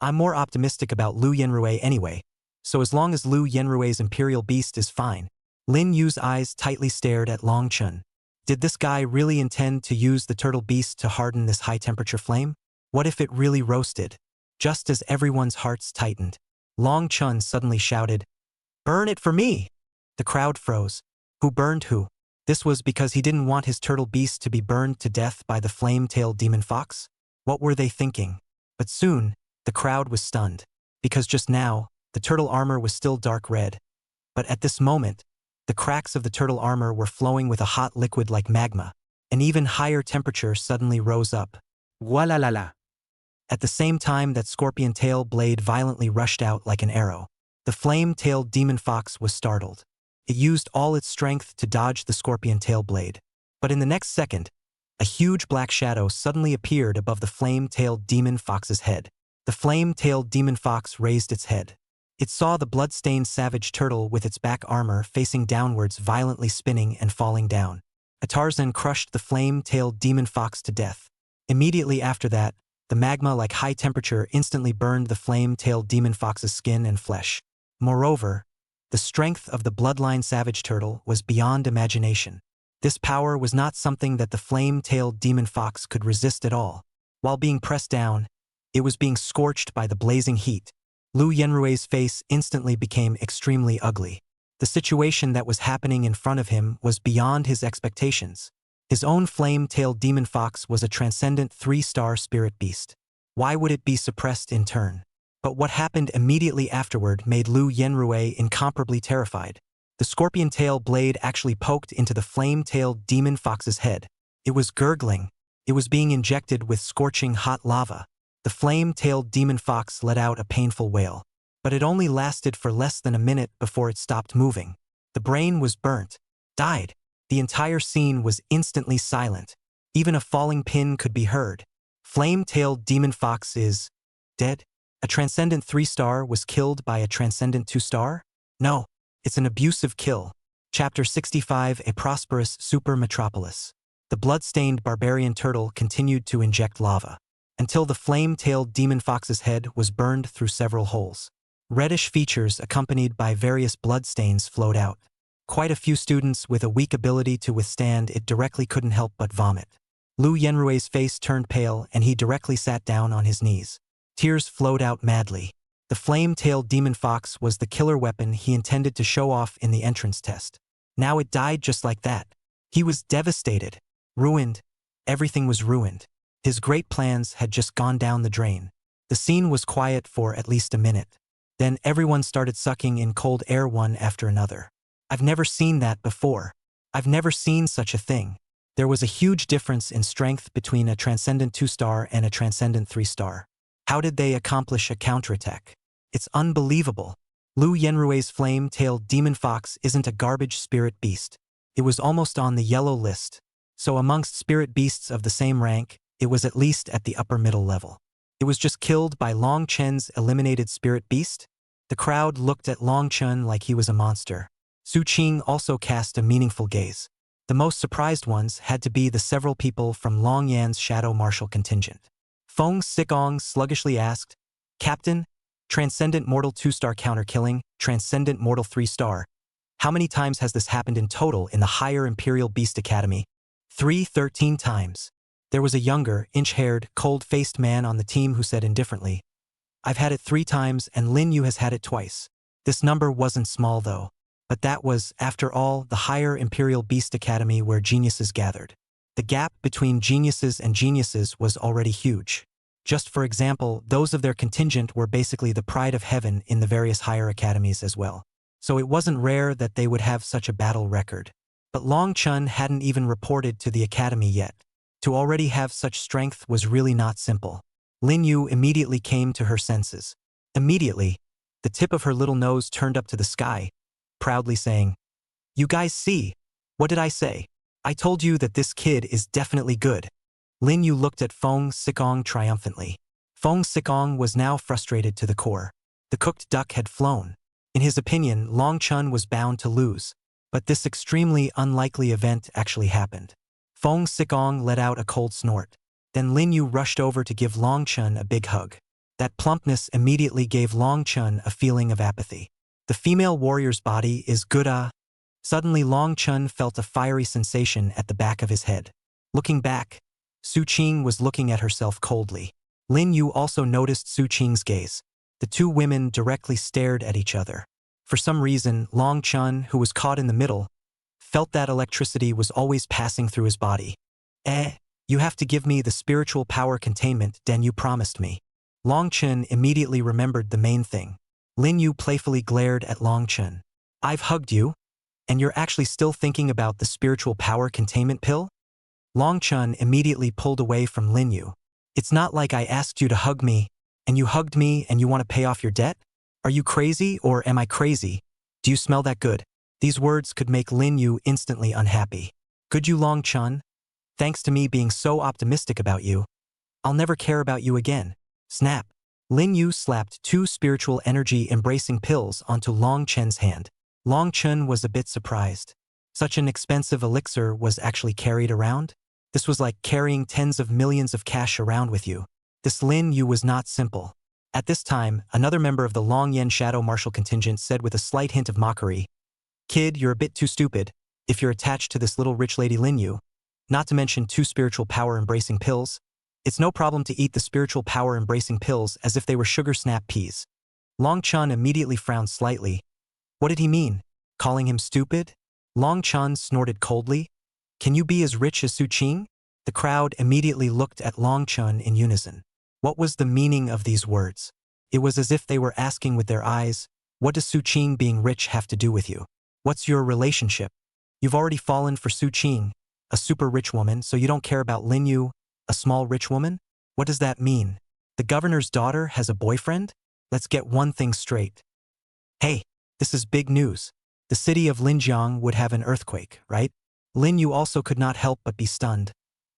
I'm more optimistic about Lu Yenrui anyway, so as long as Lu Yenrui's imperial beast is fine. Lin Yu's eyes tightly stared at Long Chun. Did this guy really intend to use the turtle beast to harden this high-temperature flame? What if it really roasted? Just as everyone's hearts tightened, Long Chun suddenly shouted, "Burn it for me!" The crowd froze. Who burned who? This was because he didn't want his turtle beast to be burned to death by the flame-tailed demon fox? What were they thinking? But soon, the crowd was stunned, because just now, the turtle armor was still dark red. But at this moment, the cracks of the turtle armor were flowing with a hot liquid like magma. An even higher temperature suddenly rose up. Walalala. At the same time that scorpion tail blade violently rushed out like an arrow, the flame-tailed demon fox was startled. It used all its strength to dodge the scorpion tail blade. But in the next second, a huge black shadow suddenly appeared above the flame-tailed demon fox's head. The flame-tailed demon fox raised its head. It saw the blood-stained savage turtle with its back armor facing downwards, violently spinning and falling down. A Tarzan crushed the flame-tailed demon fox to death. Immediately after that, the magma-like high temperature instantly burned the flame-tailed demon fox's skin and flesh. Moreover, the strength of the bloodline savage turtle was beyond imagination. This power was not something that the flame-tailed demon fox could resist at all. While being pressed down, it was being scorched by the blazing heat. Lu Yenrui's face instantly became extremely ugly. The situation that was happening in front of him was beyond his expectations. His own flame-tailed demon fox was a transcendent 3-star spirit beast. Why would it be suppressed in turn? But what happened immediately afterward made Lu Yenrui incomparably terrified. The scorpion tail blade actually poked into the flame-tailed demon fox's head. It was gurgling. It was being injected with scorching hot lava. The flame-tailed demon fox let out a painful wail. But it only lasted for less than a minute before it stopped moving. The brain was burnt. Died. The entire scene was instantly silent. Even a falling pin could be heard. Flame-tailed demon fox is dead? A transcendent 3-star was killed by a transcendent 2-star? No, it's an abusive kill. Chapter 65, A Prosperous Super Metropolis. The blood-stained barbarian turtle continued to inject lava, until the flame-tailed demon fox's head was burned through several holes. Reddish features accompanied by various bloodstains flowed out. Quite a few students with a weak ability to withstand it directly couldn't help but vomit. Lu Yenrui's face turned pale and he directly sat down on his knees. Tears flowed out madly. The flame-tailed demon fox was the killer weapon he intended to show off in the entrance test. Now it died just like that. He was devastated. Ruined. Everything was ruined. His great plans had just gone down the drain. The scene was quiet for at least a minute. Then everyone started sucking in cold air one after another. I've never seen that before. I've never seen such a thing. There was a huge difference in strength between a transcendent 2-star and a transcendent 3-star. How did they accomplish a counterattack? It's unbelievable. Lu Yenrui's flame-tailed demon fox isn't a garbage spirit beast. It was almost on the yellow list. So amongst spirit beasts of the same rank, it was at least at the upper middle level. It was just killed by Long Chen's eliminated spirit beast? The crowd looked at Long Chen like he was a monster. Su Qing also cast a meaningful gaze. The most surprised ones had to be the several people from Long Yan's Shadow Martial contingent. Feng Sikong sluggishly asked, Captain, Transcendent Mortal 2-star counter-killing, Transcendent Mortal 3-star. How many times has this happened in total in the higher Imperial Beast Academy? 13 times. There was a younger, inch-haired, cold-faced man on the team who said indifferently, I've had it 3 times and Lin Yu has had it twice. This number wasn't small though. But that was, after all, the higher Imperial Beast Academy where geniuses gathered. The gap between geniuses and geniuses was already huge. Just for example, those of their contingent were basically the pride of heaven in the various higher academies as well. So it wasn't rare that they would have such a battle record. But Long Chun hadn't even reported to the academy yet. To already have such strength was really not simple. Lin Yu immediately came to her senses. Immediately, the tip of her little nose turned up to the sky, proudly saying, You guys see? What did I say? I told you that this kid is definitely good. Lin Yu looked at Feng Sikong triumphantly. Feng Sikong was now frustrated to the core. The cooked duck had flown. In his opinion, Long Chun was bound to lose. But this extremely unlikely event actually happened. Feng Sikong let out a cold snort. Then Lin Yu rushed over to give Long Chun a big hug. That plumpness immediately gave Long Chun a feeling of apathy. The female warrior's body is good. Suddenly Long Chun felt a fiery sensation at the back of his head. Looking back, Su Qing was looking at herself coldly. Lin Yu also noticed Su Qing's gaze. The two women directly stared at each other. For some reason, Long Chun, who was caught in the middle, felt that electricity was always passing through his body. You have to give me the spiritual power containment Den you promised me. Long Chun immediately remembered the main thing. Lin Yu playfully glared at Long Chun. I've hugged you, and you're actually still thinking about the spiritual power containment pill? Long Chun immediately pulled away from Lin Yu. It's not like I asked you to hug me, and you hugged me and you want to pay off your debt? Are you crazy or am I crazy? Do you smell that good? These words could make Lin Yu instantly unhappy. Could you, Long Chun? Thanks to me being so optimistic about you, I'll never care about you again. Snap. Lin Yu slapped 2 spiritual energy embracing pills onto Long Chun's hand. Long Chun was a bit surprised. Such an expensive elixir was actually carried around? This was like carrying tens of millions of cash around with you. This Lin Yu was not simple. At this time, another member of the Long Yan Shadow Martial contingent said with a slight hint of mockery, Kid, you're a bit too stupid, if you're attached to this little rich lady Lin Yu. Not to mention 2 spiritual power embracing pills. It's no problem to eat the spiritual power embracing pills as if they were sugar snap peas. Long Chun immediately frowned slightly. What did he mean? Calling him stupid? Long Chun snorted coldly. Can you be as rich as Su Qing? The crowd immediately looked at Long Chun in unison. What was the meaning of these words? It was as if they were asking with their eyes, what does Su Qing being rich have to do with you? What's your relationship? You've already fallen for Su Qing, a super rich woman, so you don't care about Lin Yu, a small rich woman? What does that mean? The governor's daughter has a boyfriend? Let's get one thing straight. Hey, this is big news. The city of Linjiang would have an earthquake, right? Lin Yu also could not help but be stunned.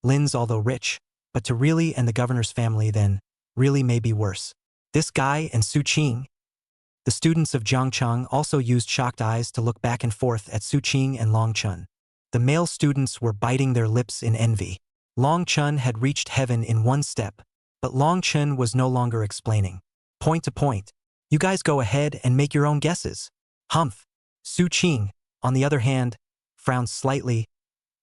Lin's although rich, but to really and the governor's family then, really may be worse. This guy and Su Qing. The students of Jiangchang also used shocked eyes to look back and forth at Su Qing and Long Chun. The male students were biting their lips in envy. Long Chun had reached heaven in one step, but Long Chun was no longer explaining. Point to point. You guys go ahead and make your own guesses. Humph. Su Qing, on the other hand, frowned slightly.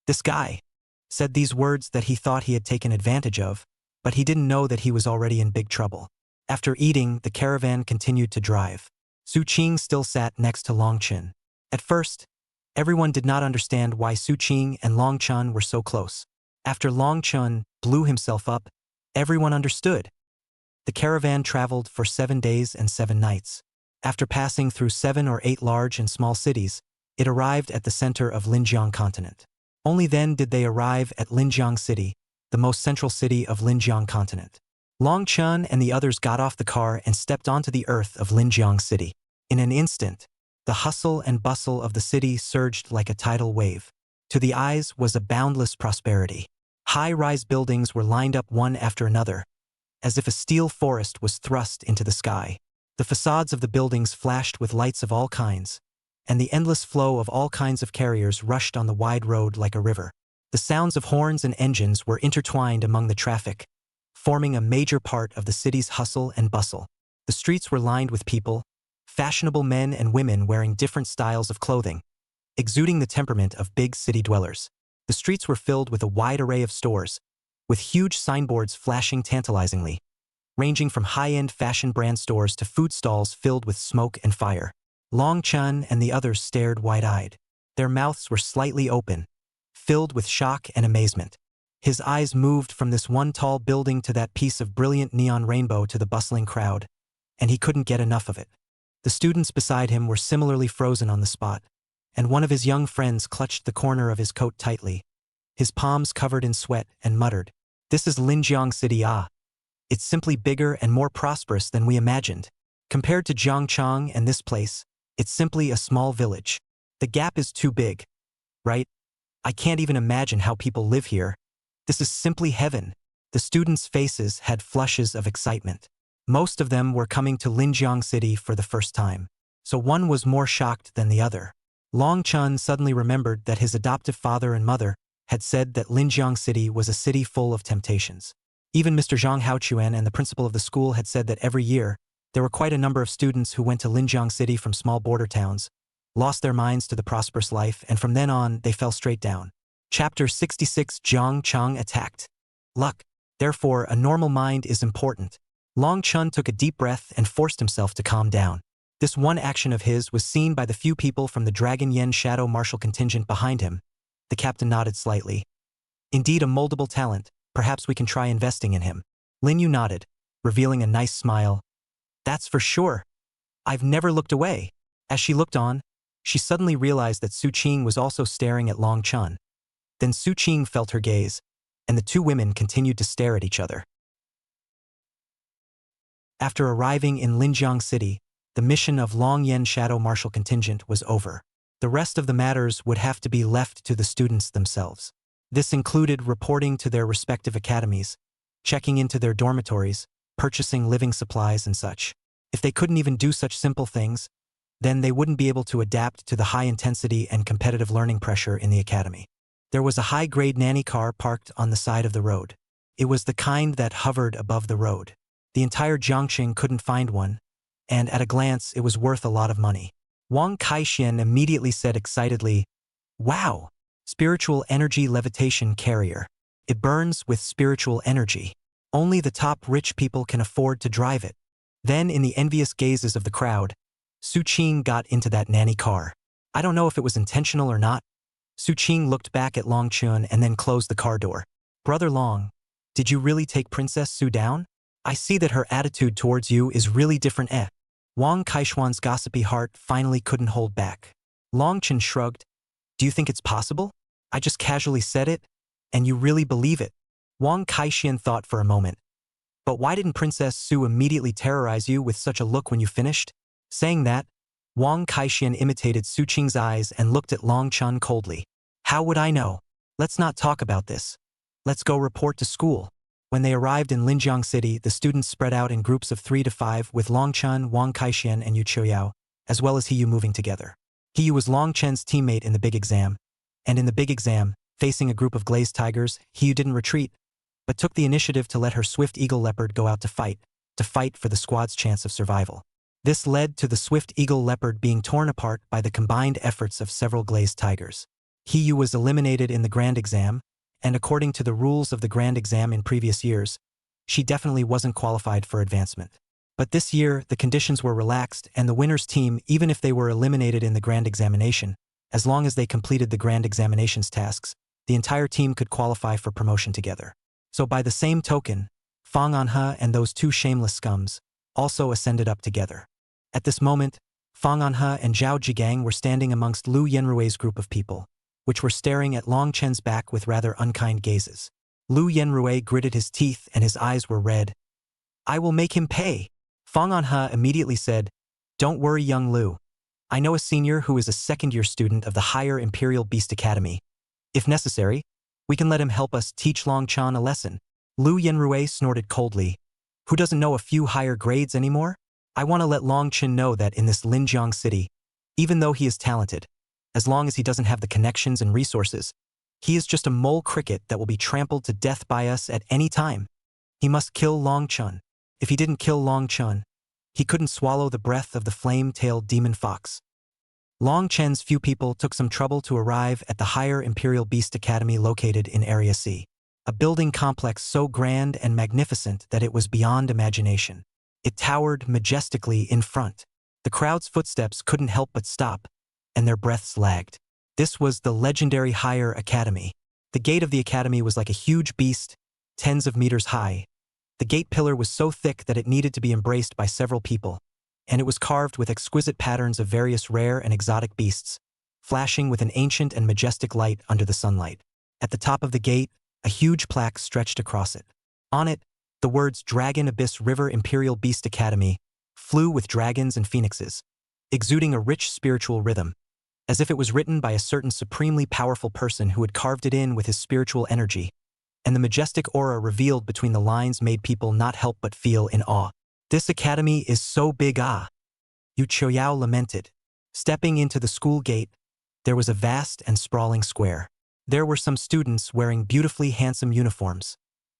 This guy said these words that he thought he had taken advantage of, but he didn't know that he was already in big trouble. After eating, the caravan continued to drive. Su Qing still sat next to Long Chun. At first, everyone did not understand why Su Qing and Long Chun were so close. After Long Chun blew himself up, everyone understood. The caravan traveled for 7 days and 7 nights. After passing through 7 or 8 large and small cities, it arrived at the center of Linjiang continent. Only then did they arrive at Linjiang City, the most central city of Linjiang continent. Long Chun and the others got off the car and stepped onto the earth of Linjiang City. In an instant, the hustle and bustle of the city surged like a tidal wave. To the eyes was a boundless prosperity. High-rise buildings were lined up one after another, as if a steel forest was thrust into the sky. The facades of the buildings flashed with lights of all kinds. and the endless flow of all kinds of carriers rushed on the wide road like a river. The sounds of horns and engines were intertwined among the traffic, forming a major part of the city's hustle and bustle. The streets were lined with people, fashionable men and women wearing different styles of clothing, exuding the temperament of big city dwellers. The streets were filled with a wide array of stores, with huge signboards flashing tantalizingly, ranging from high-end fashion brand stores to food stalls filled with smoke and fire. Long Chun and the others stared wide-eyed. Their mouths were slightly open, filled with shock and amazement. His eyes moved from this one tall building to that piece of brilliant neon rainbow to the bustling crowd, and he couldn't get enough of it. The students beside him were similarly frozen on the spot, and one of his young friends clutched the corner of his coat tightly, his palms covered in sweat, and muttered, "This is Linjiang City, ah. It's simply bigger and more prosperous than we imagined. Compared to Jiangchang and this place, it's simply a small village. The gap is too big, right? I can't even imagine how people live here. This is simply heaven." The students' faces had flushes of excitement. Most of them were coming to Linjiang City for the first time, so one was more shocked than the other. Long Chun suddenly remembered that his adoptive father and mother had said that Linjiang City was a city full of temptations. Even Mr. Zhang Haochuan and the principal of the school had said that every year, there were quite a number of students who went to Linjiang City from small border towns, lost their minds to the prosperous life, and from then on, they fell straight down. Chapter 66 Jiang Chang Attacked. Luck. Therefore, a normal mind is important. Long Chun took a deep breath and forced himself to calm down. This one action of his was seen by the few people from the Dragon Yen Shadow Martial contingent behind him. The captain nodded slightly. "Indeed a moldable talent. Perhaps we can try investing in him." Lin Yu nodded, revealing a nice smile. "That's for sure. I've never looked away." As she looked on, she suddenly realized that Su Qing was also staring at Long Chun. Then Su Qing felt her gaze, and the two women continued to stare at each other. After arriving in Linjiang City, the mission of Long Yen Shadow Martial Contingent was over. The rest of the matters would have to be left to the students themselves. This included reporting to their respective academies, checking into their dormitories, purchasing living supplies and such. If they couldn't even do such simple things, then they wouldn't be able to adapt to the high intensity and competitive learning pressure in the academy. There was a high-grade nanny car parked on the side of the road. It was the kind that hovered above the road. The entire Jiangxing couldn't find one, and at a glance it was worth a lot of money. Wang Kaixian immediately said excitedly, "Wow! Spiritual energy levitation carrier. It burns with spiritual energy. Only the top rich people can afford to drive it." Then, in the envious gazes of the crowd, Su Qing got into that nanny car. I don't know if it was intentional or not. Su Qing looked back at Long Chun and then closed the car door. "Brother Long, did you really take Princess Su down? I see that her attitude towards you is really different, eh?" Wang Kaishuan's gossipy heart finally couldn't hold back. Long Chun shrugged. "Do you think it's possible? I just casually said it, and you really believe it." Wang Kaixian thought for a moment. "But why didn't Princess Su immediately terrorize you with such a look when you finished?" Saying that, Wang Kaixian imitated Su Qing's eyes and looked at Long Chun coldly. "How would I know? Let's not talk about this. Let's go report to school." When they arrived in Linjiang City, the students spread out in groups of 3 to 5 with Long Chun, Wang Kaixian, and Yu Qiuyao, as well as Hiyu moving together. Hiyu was Long Chen's teammate in the big exam, and in the big exam, facing a group of glazed tigers, Hiyu didn't retreat, but took the initiative to let her swift eagle leopard go out to fight for the squad's chance of survival. This led to the swift eagle leopard being torn apart by the combined efforts of several glazed tigers. Hiyu was eliminated in the grand exam, and according to the rules of the grand exam in previous years, she definitely wasn't qualified for advancement. But this year, the conditions were relaxed, and the winner's team, even if they were eliminated in the grand examination, as long as they completed the grand examination's tasks, the entire team could qualify for promotion together. So by the same token, Fang Anhe and those two shameless scums also ascended up together. At this moment, Fang Anhe and Zhao Jigang were standing amongst Lu Yenrui's group of people, which were staring at Long Chen's back with rather unkind gazes. Lu Yenrui gritted his teeth and his eyes were red. "I will make him pay." Fang Anhe immediately said, "Don't worry, young Lu. I know a senior who is a second-year student of the higher Imperial Beast Academy. If necessary, we can let him help us teach Long Chan a lesson." Lu Yenrui snorted coldly. "Who doesn't know a few higher grades anymore? I want to let Long Chen know that in this Linjiang City, Even though he is talented, as long as he doesn't have the connections and resources, he is just a mole cricket that will be trampled to death by us at any time. He must kill Long Chun. If he didn't kill Long Chun, he couldn't swallow the breath of the flame-tailed demon fox. Long Chen's few people took some trouble to arrive at the Higher Imperial Beast Academy located in Area C, a building complex so grand and magnificent that it was beyond imagination. It towered majestically in front. The crowd's footsteps couldn't help but stop, and their breaths lagged. This was the legendary Higher Academy. The gate of the academy was like a huge beast, tens of meters high. The gate pillar was so thick that it needed to be embraced by several people, and it was carved with exquisite patterns of various rare and exotic beasts, flashing with an ancient and majestic light under the sunlight. At the top of the gate, a huge plaque stretched across it. On it, the words Dragon Abyss River Imperial Beast Academy flew with dragons and phoenixes, exuding a rich spiritual rhythm, as if it was written by a certain supremely powerful person who had carved it in with his spiritual energy, and the majestic aura revealed between the lines made people not help but feel in awe. This academy is so big Yu Choyao lamented. Stepping into the school gate, there was a vast and sprawling square. There were some students wearing beautifully handsome uniforms,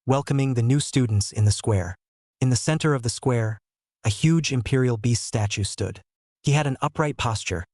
welcoming the new students in the square. In the center of the square, a huge imperial beast statue stood. He had an upright posture,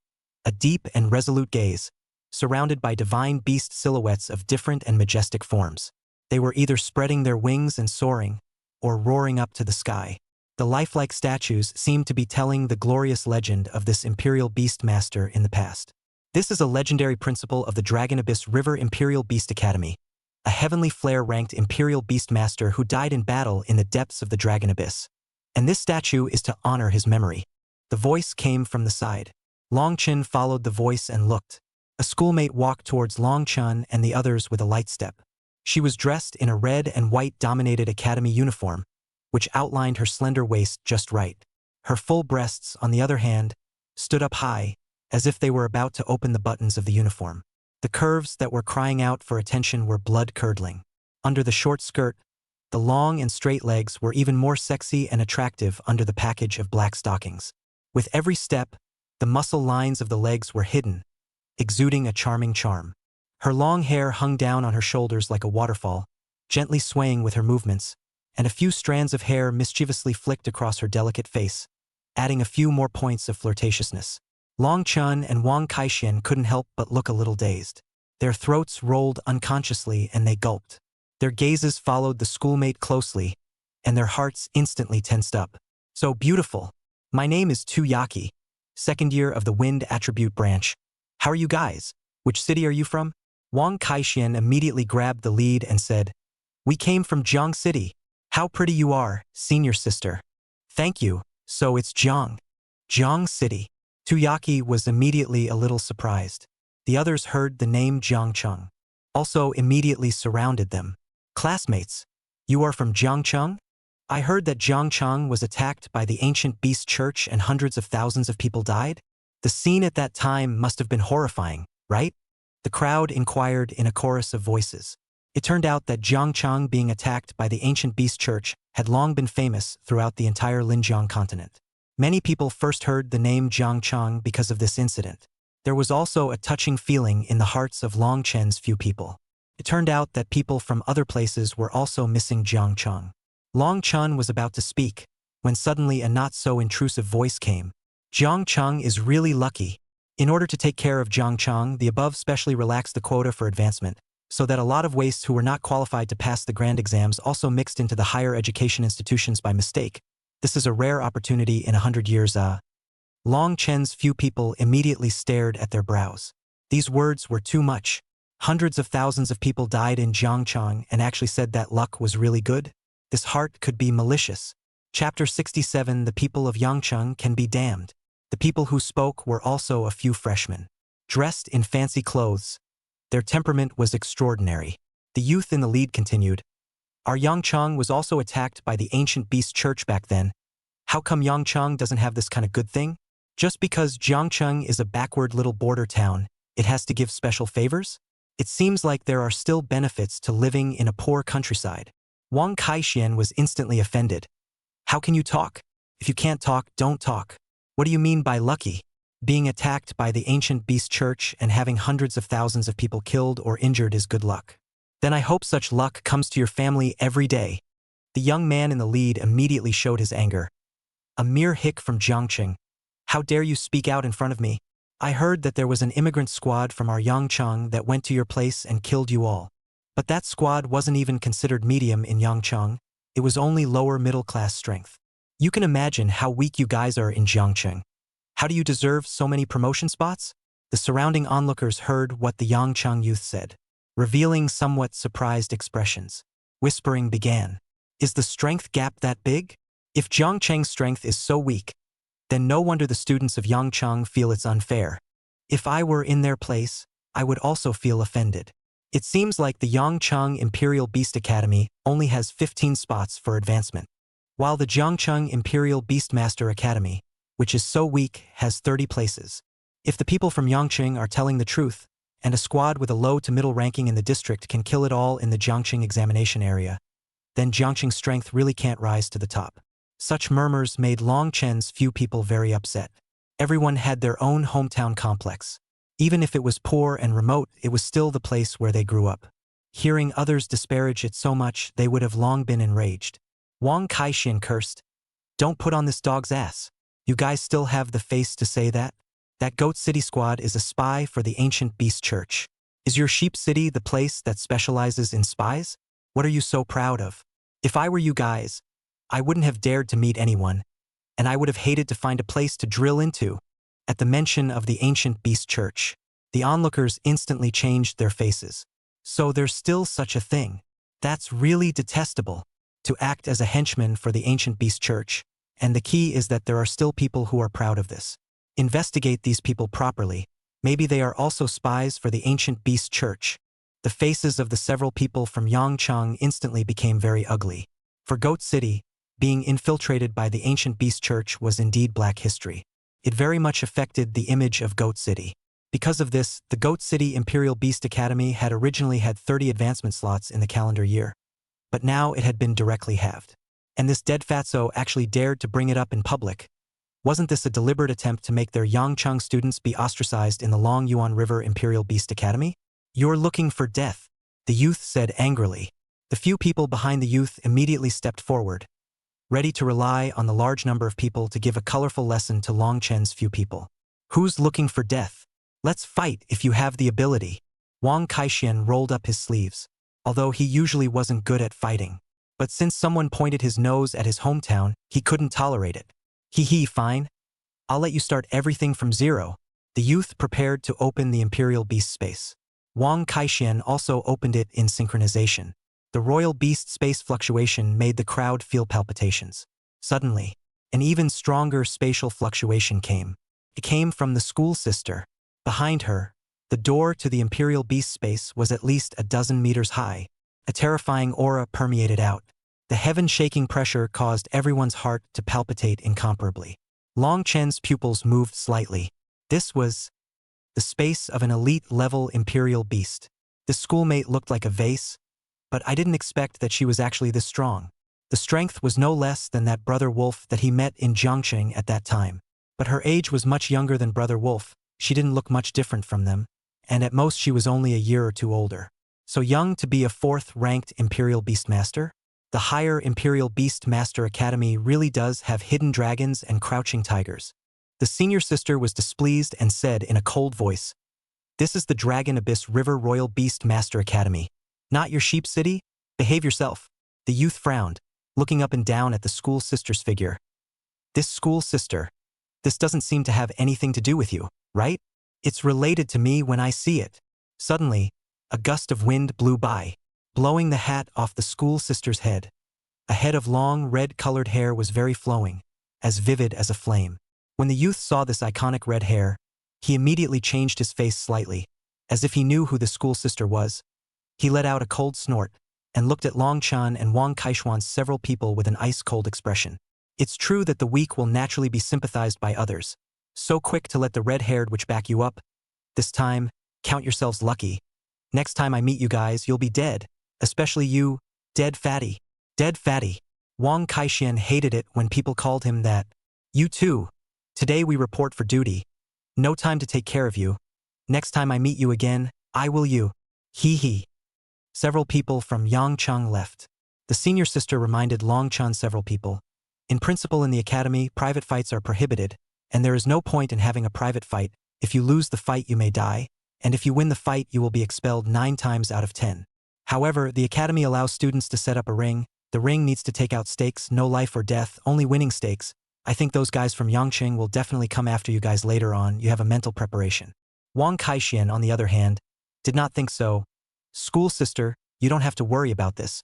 a deep and resolute gaze, surrounded by divine beast silhouettes of different and majestic forms. They were either spreading their wings and soaring, or roaring up to the sky. The lifelike statues seemed to be telling the glorious legend of this imperial beast master in the past. This is a legendary principle of the Dragon Abyss River Imperial Beast Academy, a heavenly flare-ranked imperial beast master who died in battle in the depths of the Dragon Abyss. And this statue is to honor his memory. The voice came from the side. Long Chun followed the voice and looked. A schoolmate walked towards Long Chun and the others with a light step. She was dressed in a red and white-dominated academy uniform, which outlined her slender waist just right. Her full breasts, on the other hand, stood up high, as if they were about to open the buttons of the uniform. The curves that were crying out for attention were blood-curdling. Under the short skirt, the long and straight legs were even more sexy and attractive under the package of black stockings. With every step, the muscle lines of the legs were hidden, exuding a charming charm. Her long hair hung down on her shoulders like a waterfall, gently swaying with her movements, and a few strands of hair mischievously flicked across her delicate face, adding a few more points of flirtatiousness. Long Chun and Wang Kaixian couldn't help but look a little dazed. Their throats rolled unconsciously and they gulped. Their gazes followed the schoolmate closely, and their hearts instantly tensed up. So beautiful. My name is Tuyaki, second year of the Wind Attribute Branch. How are you guys? Which city are you from? Wang Kaixian immediately grabbed the lead and said, We came from Jiang City. How pretty you are, senior sister. Thank you. So it's Jiang. Jiang City. Tuyaki was immediately a little surprised. The others heard the name Jiangcheng, also immediately surrounded them. Classmates, you are from Jiangcheng? I heard that Jiangcheng was attacked by the ancient beast church and hundreds of thousands of people died. The scene at that time must have been horrifying, right? The crowd inquired in a chorus of voices. It turned out that Jiangcheng being attacked by the ancient beast church had long been famous throughout the entire Linjiang continent. Many people first heard the name Jiangcheng because of this incident. There was also a touching feeling in the hearts of Long Chen's few people. It turned out that people from other places were also missing Jiangcheng. Long Chun was about to speak, when suddenly a not-so-intrusive voice came. Jiangcheng is really lucky. In order to take care of Jiangcheng, the above specially relaxed the quota for advancement, so that a lot of wastes who were not qualified to pass the grand exams also mixed into the higher education institutions by mistake. This is a rare opportunity in 100 years. Long Chen's few people immediately stared at their brows. These words were too much. Hundreds of thousands of people died in Jiangcheng and actually said that luck was really good. This heart could be malicious. Chapter 67 The people of Yangcheng can be damned. The people who spoke were also a few freshmen. Dressed in fancy clothes, their temperament was extraordinary. The youth in the lead continued. Our Yangcheng was also attacked by the ancient beast church back then. How come Yangcheng doesn't have this kind of good thing? Just because Jiangcheng is a backward little border town, it has to give special favors? It seems like there are still benefits to living in a poor countryside. Wang Kaixian was instantly offended. How can you talk? If you can't talk, don't talk. What do you mean by lucky? Being attacked by the ancient beast church and having hundreds of thousands of people killed or injured is good luck. Then I hope such luck comes to your family every day. The young man in the lead immediately showed his anger. A mere hick from Jiangqing. How dare you speak out in front of me? I heard that there was an immigrant squad from our Yangcheng that went to your place and killed you all. But that squad wasn't even considered medium in Yangcheng. It was only lower middle-class strength. You can imagine how weak you guys are in Jiangcheng. How do you deserve so many promotion spots? The surrounding onlookers heard what the Yangcheng youth said, revealing somewhat surprised expressions. Whispering began. Is the strength gap that big? If Jiangcheng's strength is so weak, then no wonder the students of Yangcheng feel it's unfair. If I were in their place, I would also feel offended. It seems like the Yangcheng Imperial Beast Academy only has 15 spots for advancement, while the Jiangcheng Imperial Beastmaster Academy, which is so weak, has 30 places. If the people from Yangcheng are telling the truth, and a squad with a low to middle ranking in the district can kill it all in the Jiangcheng examination area, then Jiangcheng's strength really can't rise to the top. Such murmurs made Longchen's few people very upset. Everyone had their own hometown complex. Even if it was poor and remote, it was still the place where they grew up. Hearing others disparage it so much, they would have long been enraged. Wang Kaixian cursed. Don't put on this dog's ass. You guys still have the face to say that? That Goat City squad is a spy for the ancient beast church. Is your Sheep City the place that specializes in spies? What are you so proud of? If I were you guys, I wouldn't have dared to meet anyone, and I would have hated to find a place to drill into. At the mention of the ancient beast church, the onlookers instantly changed their faces. So there's still such a thing. That's really detestable, to act as a henchman for the ancient beast church, and the key is that there are still people who are proud of this. Investigate these people properly. Maybe they are also spies for the ancient beast church. The faces of the several people from Yangcheng instantly became very ugly. For Goat City, being infiltrated by the ancient beast church was indeed black history. It very much affected the image of Goat City. Because of this, the Goat City Imperial Beast Academy had originally had 30 advancement slots in the calendar year, but now it had been directly halved. And this dead fatso actually dared to bring it up in public. Wasn't this a deliberate attempt to make their Yangcheng students be ostracized in the Long Yuan River Imperial Beast Academy? You're looking for death, the youth said angrily. The few people behind the youth immediately stepped forward, ready to rely on the large number of people to give a colorful lesson to Longchen's few people. Who's looking for death? Let's fight if you have the ability. Wang Kaixian rolled up his sleeves, although he usually wasn't good at fighting. But since someone pointed his nose at his hometown, he couldn't tolerate it. Hee, fine. I'll let you start everything from zero. The youth prepared to open the Imperial Beast space. Wang Kaixian also opened it in synchronization. The royal beast space fluctuation made the crowd feel palpitations. Suddenly, an even stronger spatial fluctuation came. It came from the school sister. Behind her, the door to the Imperial Beast space was at least a dozen meters high. A terrifying aura permeated out. The heaven-shaking pressure caused everyone's heart to palpitate incomparably. Longchen's pupils moved slightly. This was the space of an elite-level Imperial Beast. The schoolmate looked like a vase, but I didn't expect that she was actually this strong. The strength was no less than that Brother Wolf that he met in Jiangcheng at that time. But her age was much younger than Brother Wolf. She didn't look much different from them, and at most she was only a year or two older. So young to be a 4th-ranked Imperial Beastmaster? The higher Imperial Beastmaster Academy really does have hidden dragons and crouching tigers. The senior sister was displeased and said in a cold voice, "This is the Dragon Abyss River Royal Beastmaster Academy. Not your Sheep City? Behave yourself." The youth frowned, looking up and down at the school sister's figure. "This school sister, this doesn't seem to have anything to do with you, right? It's related to me when I see it." Suddenly, a gust of wind blew by, blowing the hat off the school sister's head. A head of long, red-colored hair was very flowing, as vivid as a flame. When the youth saw this iconic red hair, he immediately changed his face slightly, as if he knew who the school sister was. He let out a cold snort and looked at Longchan and Wang Kaishuan's several people with an ice-cold expression. It's true that the weak will naturally be sympathized by others. So quick to let the red-haired witch back you up. This time, count yourselves lucky. Next time I meet you guys, you'll be dead. Especially you, dead fatty. Dead fatty. Wang Kaixian hated it when people called him that. You too. Today we report for duty. No time to take care of you. Next time I meet you again, I will you. Hee hee. Several people from Yangcheng left. The senior sister reminded Longchun several people. In principle in the academy, private fights are prohibited, and there is no point in having a private fight. If you lose the fight you may die, and if you win the fight you will be expelled 9 times out of 10. However, the academy allows students to set up a ring. The ring needs to take out stakes, no life or death, only winning stakes. I think those guys from Yangcheng will definitely come after you guys later on. You have a mental preparation. Wang Kaixian, on the other hand, did not think so. School sister, you don't have to worry about this.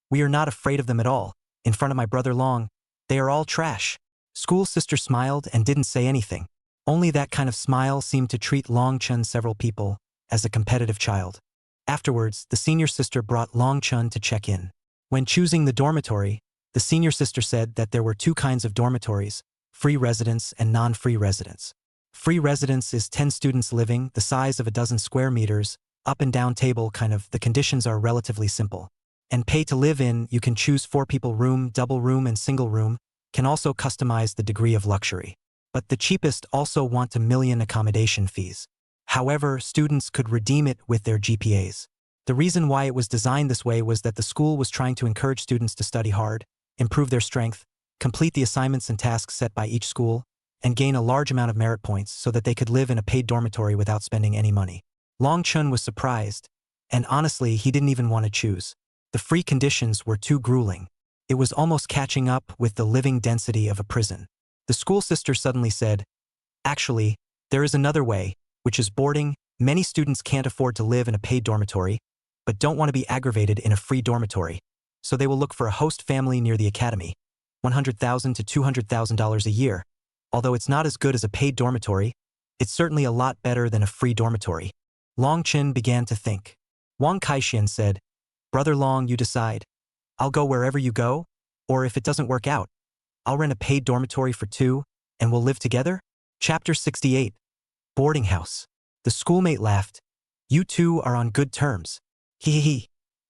We are not afraid of them at all. In front of my brother Long, they are all trash. School sister smiled and didn't say anything. Only that kind of smile seemed to treat Longchun several people as a competitive child. Afterwards, the senior sister brought Longchun to check in. When choosing the dormitory, the senior sister said that there were 2 kinds of dormitories, free residence and non-free residence. Free residence is 10 students living, the size of a dozen square meters, up and down table kind of, the conditions are relatively simple. And pay to live in, you can choose 4 people room, double room and single room, can also customize the degree of luxury. But the cheapest also want $1 million accommodation fees. However, students could redeem it with their GPAs. The reason why it was designed this way was that the school was trying to encourage students to study hard, improve their strength, complete the assignments and tasks set by each school, and gain a large amount of merit points so that they could live in a paid dormitory without spending any money. Longchun was surprised, and honestly he didn't even want to choose. The free conditions were too grueling. It was almost catching up with the living density of a prison. The school sister suddenly said, "Actually, there is another way, which is boarding. Many students can't afford to live in a paid dormitory, but don't want to be aggravated in a free dormitory, so they will look for a host family near the academy. $100,000 to $200,000 a year. Although it's not as good as a paid dormitory, it's certainly a lot better than a free dormitory." Longchun began to think. Wang Kaixian said, "Brother Long, you decide. I'll go wherever you go, or if it doesn't work out, I'll rent a paid dormitory for 2, and we'll live together?" Chapter 68. Boarding House. The schoolmate laughed. "You two are on good terms. Hee hee hee.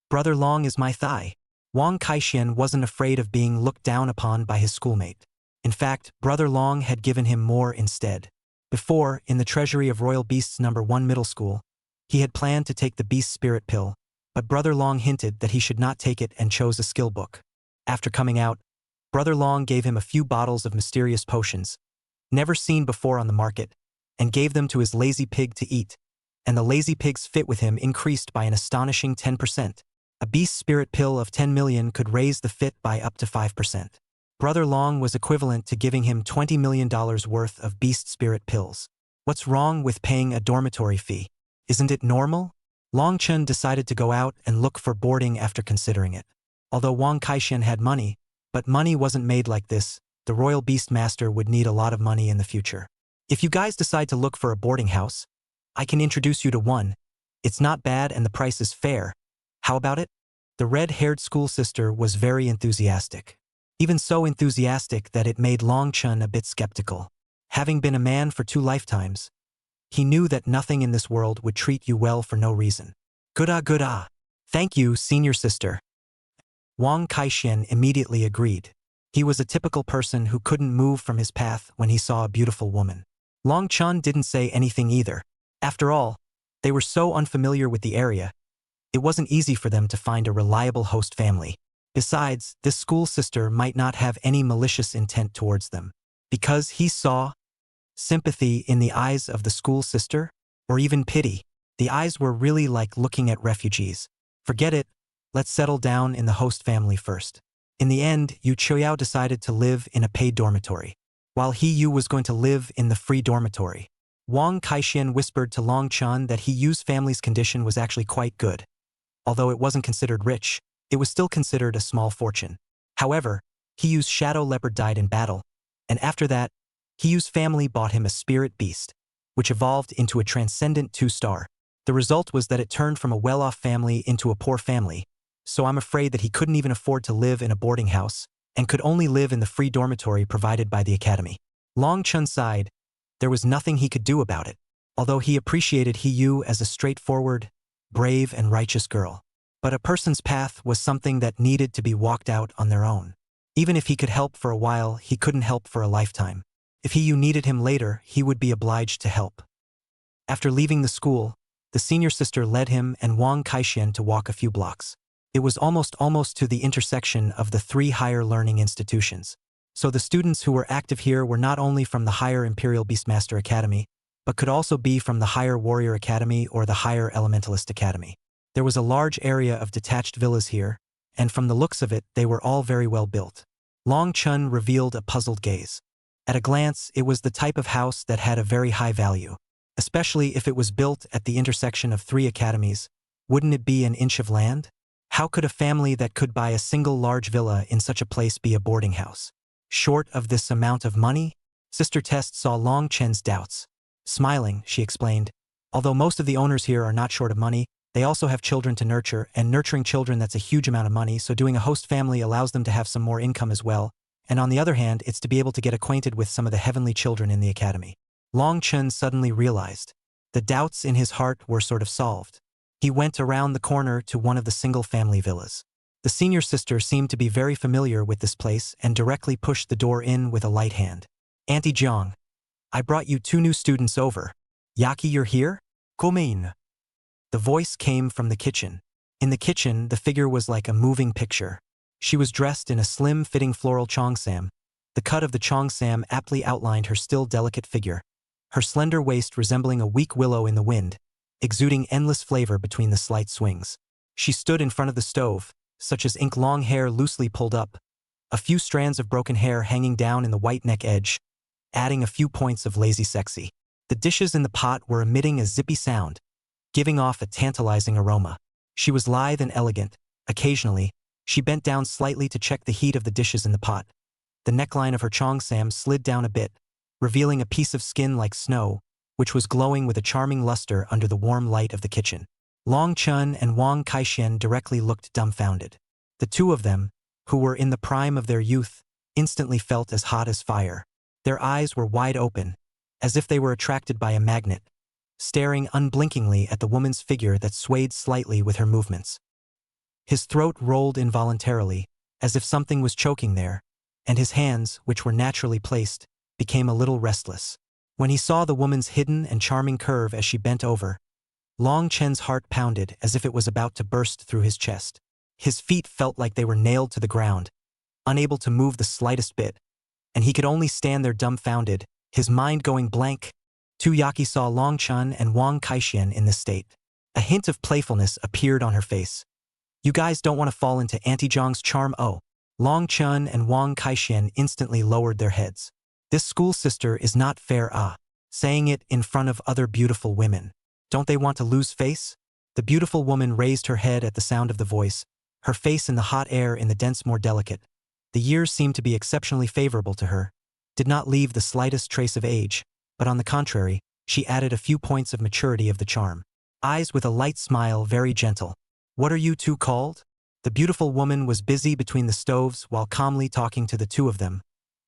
Brother Long is my thigh." Wang Kaixian wasn't afraid of being looked down upon by his schoolmate. In fact, Brother Long had given him more instead. Before, in the treasury of Royal Beasts No. 1 Middle School, he had planned to take the Beast Spirit Pill, but Brother Long hinted that he should not take it and chose a skill book. After coming out, Brother Long gave him a few bottles of mysterious potions, never seen before on the market, and gave them to his lazy pig to eat, and the lazy pig's fit with him increased by an astonishing 10%. A Beast Spirit Pill of 10 million could raise the fit by up to 5%. Brother Long was equivalent to giving him $20 million worth of Beast Spirit Pills. What's wrong with paying a dormitory fee? Isn't it normal? Longchun decided to go out and look for boarding after considering it. Although Wang Kaixian had money, but money wasn't made like this, the Royal Beast Master would need a lot of money in the future. If you guys decide to look for a boarding house, I can introduce you to one. It's not bad and the price is fair. How about it? The red-haired school sister was very enthusiastic. Even so enthusiastic that it made Longchun a bit skeptical. Having been a man for 2 lifetimes, he knew that nothing in this world would treat you well for no reason. Good. Thank you, senior sister." Wang Kaixian immediately agreed. He was a typical person who couldn't move from his path when he saw a beautiful woman. Longchun didn't say anything either. After all, they were so unfamiliar with the area, it wasn't easy for them to find a reliable host family. Besides, this school sister might not have any malicious intent towards them. Because he saw sympathy in the eyes of the school sister, or even pity. The eyes were really like looking at refugees. Forget it, let's settle down in the host family first. In the end, Yu Choyao decided to live in a paid dormitory, while Yu was going to live in the free dormitory. Wang Kaixian whispered to Longchun that Yu's family's condition was actually quite good. Although it wasn't considered rich, it was still considered a small fortune. However, Yu's shadow leopard died in battle, and after that, Yu's family bought him a spirit beast, which evolved into a transcendent 2-star. The result was that it turned from a well-off family into a poor family, so I'm afraid that he couldn't even afford to live in a boarding house, and could only live in the free dormitory provided by the academy. Longchun sighed. There was nothing he could do about it, although he appreciated Yu as a straightforward, brave and righteous girl. But a person's path was something that needed to be walked out on their own. Even if he could help for a while, he couldn't help for a lifetime. If he needed him later, he would be obliged to help. After leaving the school, the senior sister led him and Wang Kaixian to walk a few blocks. It was almost to the intersection of the 3 higher learning institutions. So the students who were active here were not only from the higher Imperial Beastmaster Academy, but could also be from the higher Warrior Academy or the higher Elementalist Academy. There was a large area of detached villas here, and from the looks of it, they were all very well built. Long Chun revealed a puzzled gaze. At a glance, it was the type of house that had a very high value, especially if it was built at the intersection of 3 academies. Wouldn't it be an inch of land? How could a family that could buy a single large villa in such a place be a boarding house? Short of this amount of money? Sister Test saw Long Chen's doubts. Smiling, she explained, although most of the owners here are not short of money, they also have children to nurture, and nurturing children, that's a huge amount of money, so doing a host family allows them to have some more income as well, and on the other hand, it's to be able to get acquainted with some of the heavenly children in the academy. Long Chen suddenly realized. The doubts in his heart were sort of solved. He went around the corner to one of the single-family villas. The senior sister seemed to be very familiar with this place and directly pushed the door in with a light hand. Auntie Jiang, I brought you 2 new students over. Yaki, you're here? Komein. The voice came from the kitchen. In the kitchen, the figure was like a moving picture. She was dressed in a slim-fitting floral cheongsam. The cut of the cheongsam aptly outlined her still delicate figure, her slender waist resembling a weak willow in the wind, exuding endless flavor between the slight swings. She stood in front of the stove, such as ink, long hair loosely pulled up, a few strands of broken hair hanging down in the white neck edge, adding a few points of lazy sexy. The dishes in the pot were emitting a zippy sound, giving off a tantalizing aroma. She was lithe and elegant. Occasionally, she bent down slightly to check the heat of the dishes in the pot. The neckline of her cheongsam slid down a bit, revealing a piece of skin like snow, which was glowing with a charming luster under the warm light of the kitchen. Long Chun and Wang Kaixian directly looked dumbfounded. The 2 of them, who were in the prime of their youth, instantly felt as hot as fire. Their eyes were wide open, as if they were attracted by a magnet, staring unblinkingly at the woman's figure that swayed slightly with her movements. His throat rolled involuntarily, as if something was choking there, and his hands, which were naturally placed, became a little restless. When he saw the woman's hidden and charming curve as she bent over, Long Chen's heart pounded as if it was about to burst through his chest. His feet felt like they were nailed to the ground, unable to move the slightest bit, and he could only stand there dumbfounded, his mind going blank. Yaki saw Long Chun and Wang Kaixian in this state. A hint of playfulness appeared on her face. You guys don't want to fall into Auntie Zhang's charm? Oh. Long Chun and Wang Kaixian instantly lowered their heads. This school sister is not fair, saying it in front of other beautiful women. Don't they want to lose face? The beautiful woman raised her head at the sound of the voice, her face in the hot air in the dense more delicate. The years seemed to be exceptionally favorable to her, did not leave the slightest trace of age, but on the contrary, she added a few points of maturity of the charm. Eyes with a light smile, very gentle. What are you 2 called? The beautiful woman was busy between the stoves while calmly talking to the 2 of them.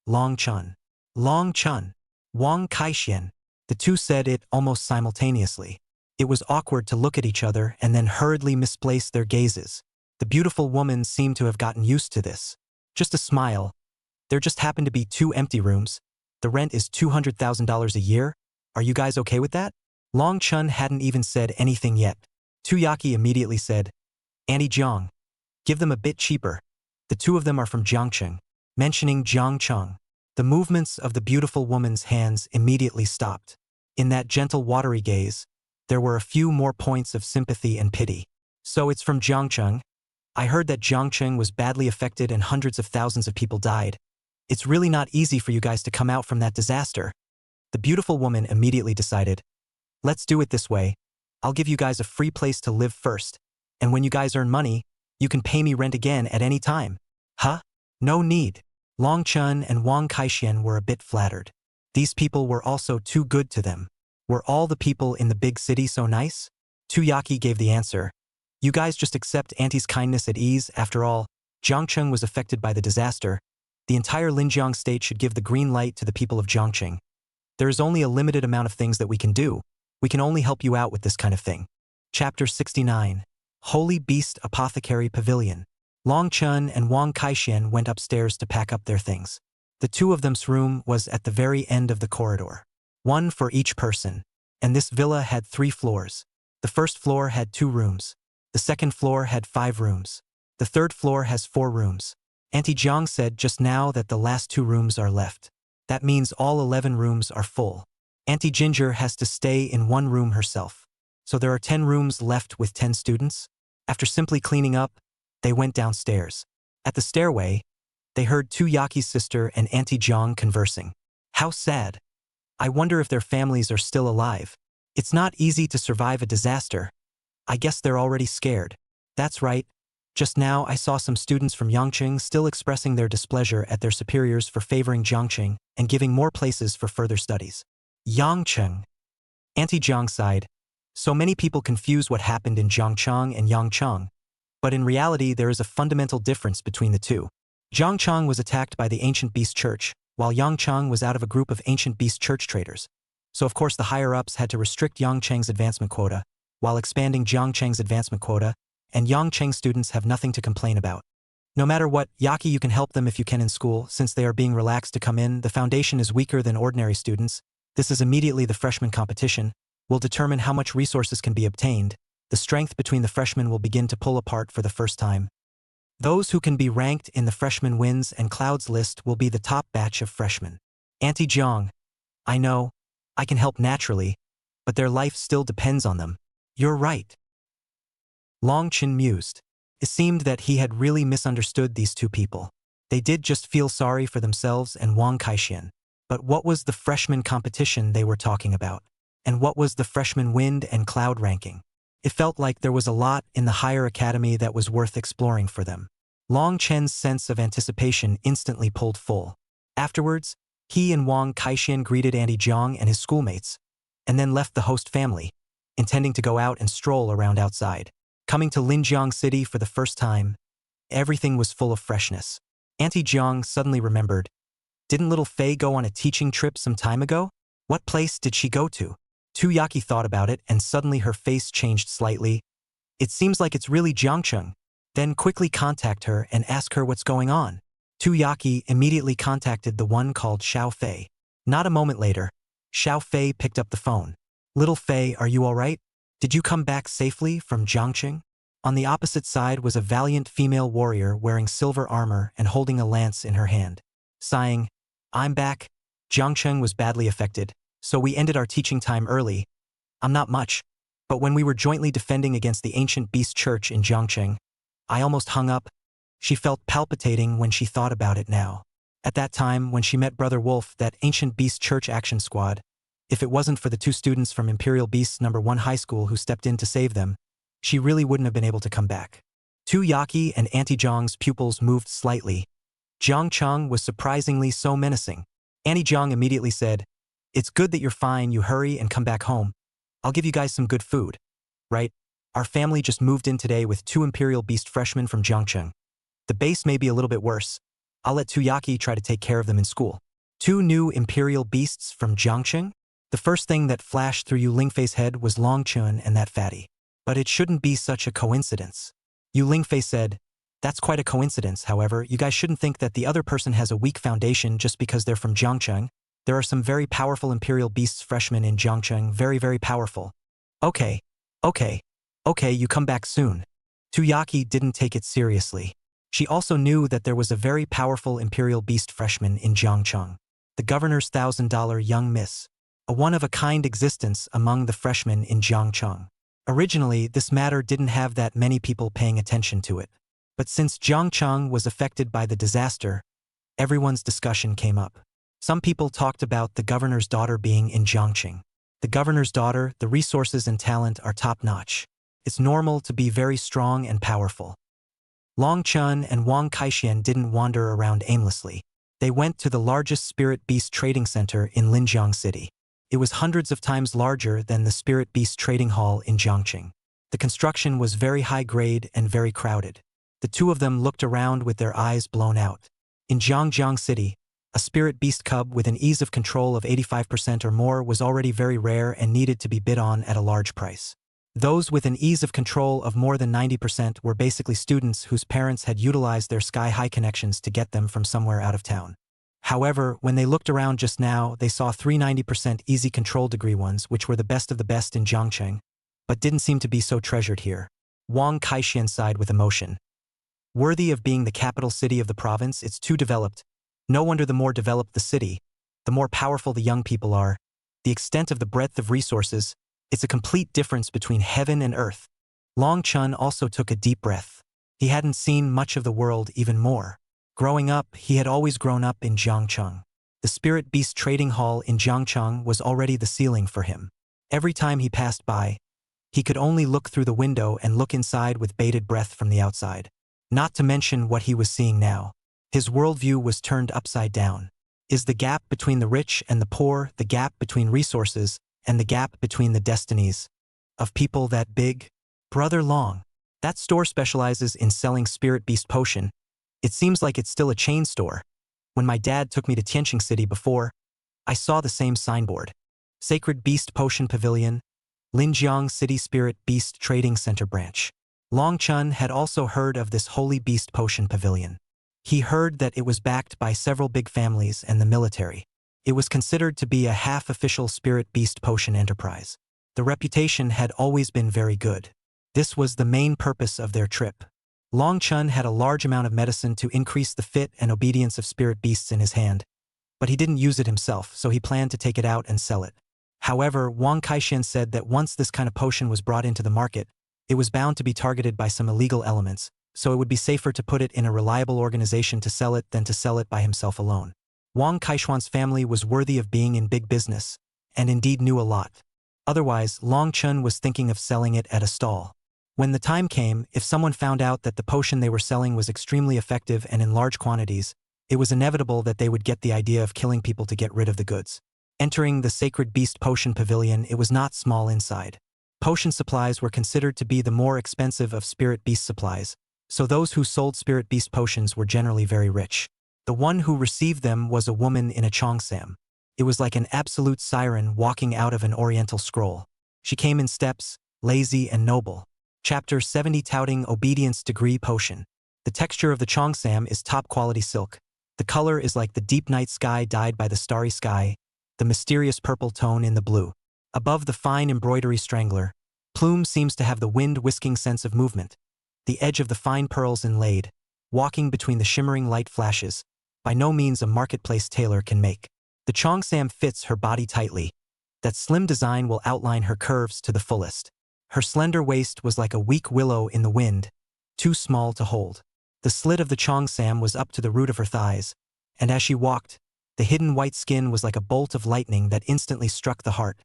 Long Chun. Long Chun. Wang Kaixian. The 2 said it almost simultaneously. It was awkward to look at each other and then hurriedly misplace their gazes. The beautiful woman seemed to have gotten used to this. Just a smile. There just happened to be 2 empty rooms. The rent is $200,000 a year. Are you guys okay with that? Long Chun hadn't even said anything yet. Yaki immediately said, Auntie Jiang, give them a bit cheaper. The 2 of them are from Jiangcheng. Mentioning Jiangcheng, the movements of the beautiful woman's hands immediately stopped. In that gentle watery gaze, there were a few more points of sympathy and pity. So it's from Jiangcheng? I heard that Jiangcheng was badly affected and hundreds of thousands of people died. It's really not easy for you guys to come out from that disaster. The beautiful woman immediately decided, let's do it this way. I'll give you guys a free place to live first, and when you guys earn money, you can pay me rent again at any time. Huh? No need. Long Chun and Wang Kaixian were a bit flattered. These people were also too good to them. Were all the people in the big city so nice? Yaki gave the answer. You guys just accept Auntie's kindness at ease. After all, Jiangcheng was affected by the disaster. The entire Linjiang state should give the green light to the people of Jiangcheng. There is only a limited amount of things that we can do. We can only help you out with this kind of thing. Chapter 69. Holy Beast Apothecary Pavilion. Long Chun and Wang Kaixian went upstairs to pack up their things. The two of them's room was at the very end of the corridor. One for each person. And this villa had 3 floors. The first floor had 2 rooms. The second floor had 5 rooms. The third floor has 4 rooms. Auntie Jiang said just now that the last 2 rooms are left. That means all 11 rooms are full. Auntie Ginger has to stay in 1 room herself. So there are 10 rooms left with 10 students. After simply cleaning up, they went downstairs. At the stairway, they heard Tu Yaki's sister and Auntie Jiang conversing. How sad. I wonder if their families are still alive. It's not easy to survive a disaster. I guess they're already scared. That's right. Just now I saw some students from Yangqing still expressing their displeasure at their superiors for favoring Jiangqing and giving more places for further studies. Yangqing. Auntie Jiang sighed. So many people confuse what happened in Jiangchang and Yangchang. But in reality there is a fundamental difference between the two. Jiangchang was attacked by the ancient beast church, while Yangchang was out of a group of ancient beast church traders. So of course the higher-ups had to restrict Yangcheng's advancement quota, while expanding Jiangcheng's advancement quota, and Yangcheng students have nothing to complain about. No matter what, Yaki, you can help them if you can in school. Since they are being relaxed to come in, the foundation is weaker than ordinary students. This is immediately the freshman competition. Will determine how much resources can be obtained. The strength between the freshmen will begin to pull apart for the first time. Those who can be ranked in the freshman wins and clouds list will be the top batch of freshmen. Auntie Jiang. I know. I can help naturally. But their life still depends on them. You're right. Long Qin mused. It seemed that he had really misunderstood these two people. They did just feel sorry for themselves and Wang Kaixian. But what was the freshman competition they were talking about? And what was the freshman wind and cloud ranking? It felt like there was a lot in the higher academy that was worth exploring for them. Long Chen's sense of anticipation instantly pulled full. Afterwards, he and Wang Kaixian greeted Auntie Jiang and his schoolmates, and then left the host family, intending to go out and stroll around outside. Coming to Linjiang City for the first time, everything was full of freshness. Auntie Jiang suddenly remembered. Didn't little Fei go on a teaching trip some time ago? What place did she go to? Tu Yaki thought about it and suddenly her face changed slightly. It seems like it's really Jiangcheng. Then quickly contact her and ask her what's going on. Tu Yaki immediately contacted the one called Xiao Fei. Not a moment later, Xiao Fei picked up the phone. Little Fei, are you all right? Did you come back safely from Jiangcheng? On the opposite side was a valiant female warrior wearing silver armor and holding a lance in her hand. Sighing, I'm back. Jiangcheng was badly affected, so we ended our teaching time early. I'm not much, but when we were jointly defending against the ancient beast church in Jiangcheng, I almost hung up. She felt palpitating when she thought about it now. At that time, when she met Brother Wolf, that ancient beast church action squad, if it wasn't for the 2 students from Imperial Beasts No. 1 High School who stepped in to save them, she really wouldn't have been able to come back. Tu Yaki and Auntie Jiang's pupils moved slightly. Jiangcheng was surprisingly so menacing. Auntie Jiang immediately said, It's good that you're fine, you hurry and come back home. I'll give you guys some good food. Right? Our family just moved in today with 2 Imperial Beast freshmen from Jiangcheng. The base may be a little bit worse. I'll let Tu Yaki try to take care of them in school. 2 new Imperial Beasts from Jiangcheng? The first thing that flashed through Yu Lingfei's head was Long Chun and that fatty. But it shouldn't be such a coincidence. Yu Lingfei said, That's quite a coincidence, however, you guys shouldn't think that the other person has a weak foundation just because they're from Jiangcheng. There are some very powerful Imperial Beasts freshmen in Jiangcheng, very, very powerful. Okay, you come back soon. Tu Yaki didn't take it seriously. She also knew that there was a very powerful Imperial Beast freshman in Jiangcheng. The governor's $1,000 young miss. A one-of-a-kind existence among the freshmen in Jiangcheng. Originally, this matter didn't have that many people paying attention to it. But since Jiangcheng was affected by the disaster, everyone's discussion came up. Some people talked about the governor's daughter being in Jiangcheng. The governor's daughter, the resources and talent are top-notch. It's normal to be very strong and powerful. Long Chun and Wang Kaixian didn't wander around aimlessly. They went to the largest spirit beast trading center in Linjiang City. It was hundreds of times larger than the Spirit Beast Trading Hall in Jiangqing. The construction was very high-grade and very crowded. The 2 of them looked around with their eyes blown out. In Jiangjiang City, a Spirit Beast cub with an ease of control of 85% or more was already very rare and needed to be bid on at a large price. Those with an ease of control of more than 90% were basically students whose parents had utilized their sky-high connections to get them from somewhere out of town. However, when they looked around just now, they saw 390% easy control degree ones, which were the best of the best in Jiangcheng, but didn't seem to be so treasured here. Wang Kaixian sighed with emotion. Worthy of being the capital city of the province, it's too developed. No wonder the more developed the city, the more powerful the young people are. The extent of the breadth of resources, it's a complete difference between heaven and earth. Long Chun also took a deep breath. He hadn't seen much of the world even more. Growing up, he had always grown up in Jiangcheng. The Spirit Beast Trading Hall in Jiangcheng was already the ceiling for him. Every time he passed by, he could only look through the window and look inside with bated breath from the outside. Not to mention what he was seeing now. His worldview was turned upside down. Is the gap between the rich and the poor, the gap between resources, and the gap between the destinies of people that big? Brother Long, that store specializes in selling Spirit Beast Potion. It seems like it's still a chain store. When my dad took me to Tianqing City before, I saw the same signboard. Sacred Beast Potion Pavilion, Linjiang City Spirit Beast Trading Center Branch. Long Chun had also heard of this Holy Beast Potion Pavilion. He heard that it was backed by several big families and the military. It was considered to be a half-official Spirit Beast Potion enterprise. The reputation had always been very good. This was the main purpose of their trip. Long Chun had a large amount of medicine to increase the fit and obedience of spirit beasts in his hand, but he didn't use it himself, so he planned to take it out and sell it. However, Wang Kaixian said that once this kind of potion was brought into the market, it was bound to be targeted by some illegal elements, so it would be safer to put it in a reliable organization to sell it than to sell it by himself alone. Wang Kaishuan's family was worthy of being in big business, and indeed knew a lot. Otherwise, Long Chun was thinking of selling it at a stall. When the time came, if someone found out that the potion they were selling was extremely effective and in large quantities, it was inevitable that they would get the idea of killing people to get rid of the goods. Entering the Sacred Beast Potion Pavilion, it was not small inside. Potion supplies were considered to be the more expensive of Spirit Beast supplies, so those who sold Spirit Beast potions were generally very rich. The one who received them was a woman in a cheongsam. It was like an absolute siren walking out of an oriental scroll. She came in steps, lazy and noble. Chapter 70 Touting Obedience Degree Potion. The texture of the cheongsam is top-quality silk. The color is like the deep night sky dyed by the starry sky, the mysterious purple tone in the blue. Above the fine embroidery strangler, plume seems to have the wind-whisking sense of movement. The edge of the fine pearls inlaid, walking between the shimmering light flashes, by no means a marketplace tailor can make. The cheongsam fits her body tightly. That slim design will outline her curves to the fullest. Her slender waist was like a weak willow in the wind, too small to hold. The slit of the cheongsam was up to the root of her thighs, and as she walked, the hidden white skin was like a bolt of lightning that instantly struck the heart,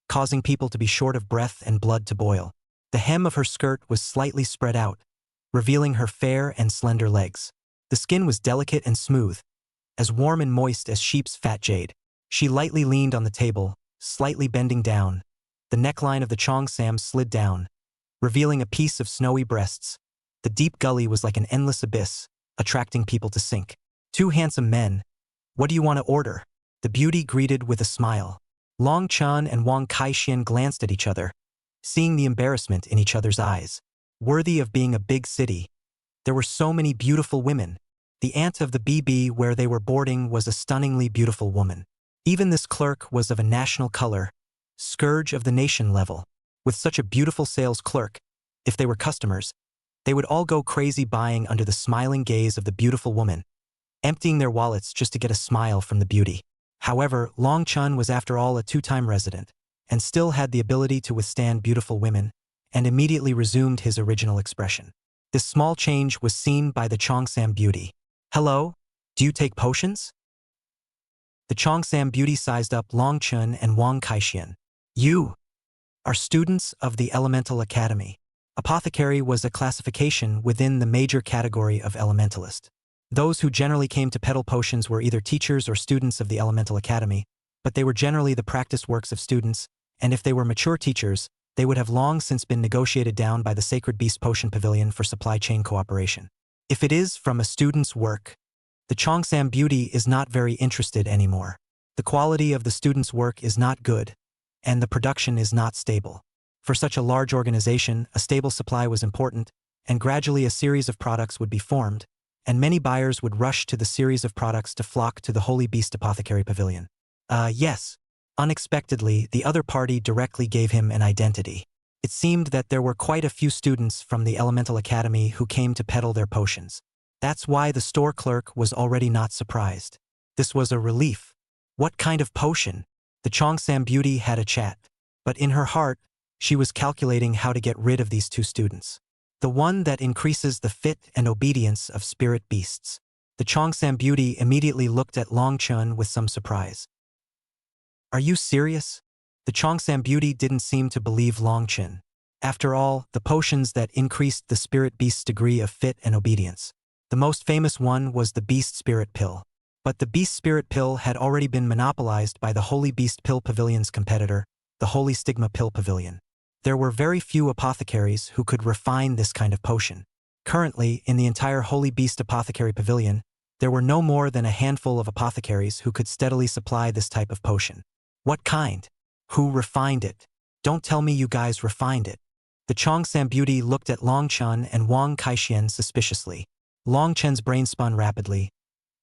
causing people to be short of breath and blood to boil. The hem of her skirt was slightly spread out, revealing her fair and slender legs. The skin was delicate and smooth, as warm and moist as sheep's fat jade. She lightly leaned on the table, slightly bending down. The neckline of the cheongsam slid down, revealing a piece of snowy breasts. The deep gully was like an endless abyss, attracting people to sink. Two handsome men. What do you want to order? The beauty greeted with a smile. Long Chun and Wang Kaixian glanced at each other, seeing the embarrassment in each other's eyes. Worthy of being a big city. There were so many beautiful women. The aunt of the BB where they were boarding was a stunningly beautiful woman. Even this clerk was of a national color, scourge of the nation level. With such a beautiful sales clerk, if they were customers, they would all go crazy buying under the smiling gaze of the beautiful woman, emptying their wallets just to get a smile from the beauty. However, Long Chun was after all a two-time resident, and still had the ability to withstand beautiful women, and immediately resumed his original expression. This small change was seen by the cheongsam beauty. Hello? Do you take potions? The cheongsam beauty sized up Long Chun and Wang Kaixian. You are students of the Elemental Academy. Apothecary was a classification within the major category of elementalist. Those who generally came to peddle potions were either teachers or students of the Elemental Academy, but they were generally the practiced works of students, and if they were mature teachers, they would have long since been negotiated down by the Sacred Beast Potion Pavilion for supply chain cooperation. If it is from a student's work, the cheongsam beauty is not very interested anymore. The quality of the student's work is not good, and the production is not stable. For such a large organization, a stable supply was important, and gradually a series of products would be formed, and many buyers would rush to the series of products to flock to the Holy Beast Apothecary Pavilion. Yes. Unexpectedly, the other party directly gave him an identity. It seemed that there were quite a few students from the Elemental Academy who came to peddle their potions. That's why the store clerk was already not surprised. This was a relief. What kind of potion? The Cheongsam beauty had a chat. But in her heart, she was calculating how to get rid of these two students. The one that increases the fit and obedience of spirit beasts. The Cheongsam beauty immediately looked at Longchun with some surprise. Are you serious? The Cheongsam beauty didn't seem to believe Longchun. After all, the potions that increased the spirit beast's degree of fit and obedience. The most famous one was the Beast Spirit Pill. But the Beast Spirit Pill had already been monopolized by the Holy Beast Pill Pavilion's competitor, the Holy Stigma Pill Pavilion. There were very few apothecaries who could refine this kind of potion. Currently, in the entire Holy Beast Apothecary Pavilion, there were no more than a handful of apothecaries who could steadily supply this type of potion. What kind? Who refined it? Don't tell me you guys refined it. The Cheongsam beauty looked at Longchun and Wang Kaixian suspiciously. Longchun's brain spun rapidly.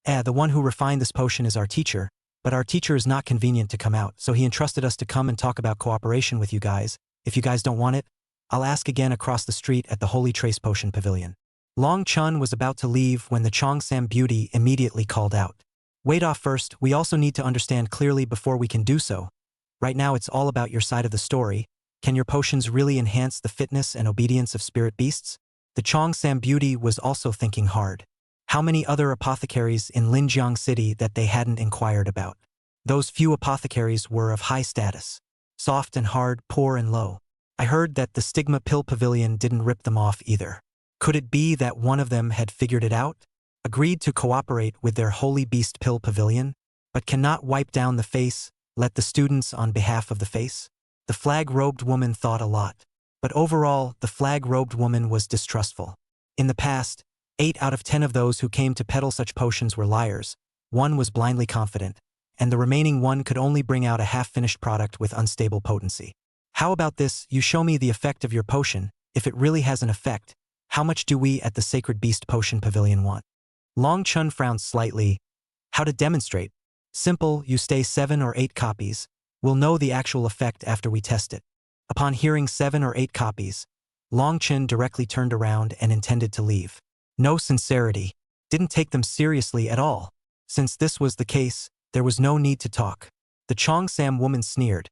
The one who refined this potion is our teacher, but our teacher is not convenient to come out, so he entrusted us to come and talk about cooperation with you guys. If you guys don't want it, I'll ask again across the street at the Holy Trace Potion Pavilion. Longchun was about to leave when the Cheongsam beauty immediately called out. Wait off first, we also need to understand clearly before we can do so. Right now it's all about your side of the story. Can your potions really enhance the fitness and obedience of spirit beasts? The Cheongsam beauty was also thinking hard. How many other apothecaries in Linjiang City that they hadn't inquired about? Those few apothecaries were of high status. Soft and hard, poor and low. I heard that the Stigma Pill Pavilion didn't rip them off either. Could it be that one of them had figured it out? Agreed to cooperate with their Holy Beast Pill Pavilion, but cannot wipe down the face, let the students on behalf of the face? The flag-robed woman thought a lot. But overall, the flag-robed woman was distrustful. In the past, 8 out of 10 of those who came to peddle such potions were liars. One was blindly confident, and the remaining one could only bring out a half-finished product with unstable potency. How about this? You show me the effect of your potion. If it really has an effect, how much do we at the Sacred Beast Potion Pavilion want? Longchun frowned slightly. How to demonstrate? Simple, you stay 7 or 8 copies. We'll know the actual effect after we test it. Upon hearing 7 or 8 copies, Longchun directly turned around and intended to leave. No sincerity. Didn't take them seriously at all. Since this was the case, there was no need to talk. The Cheongsam woman sneered.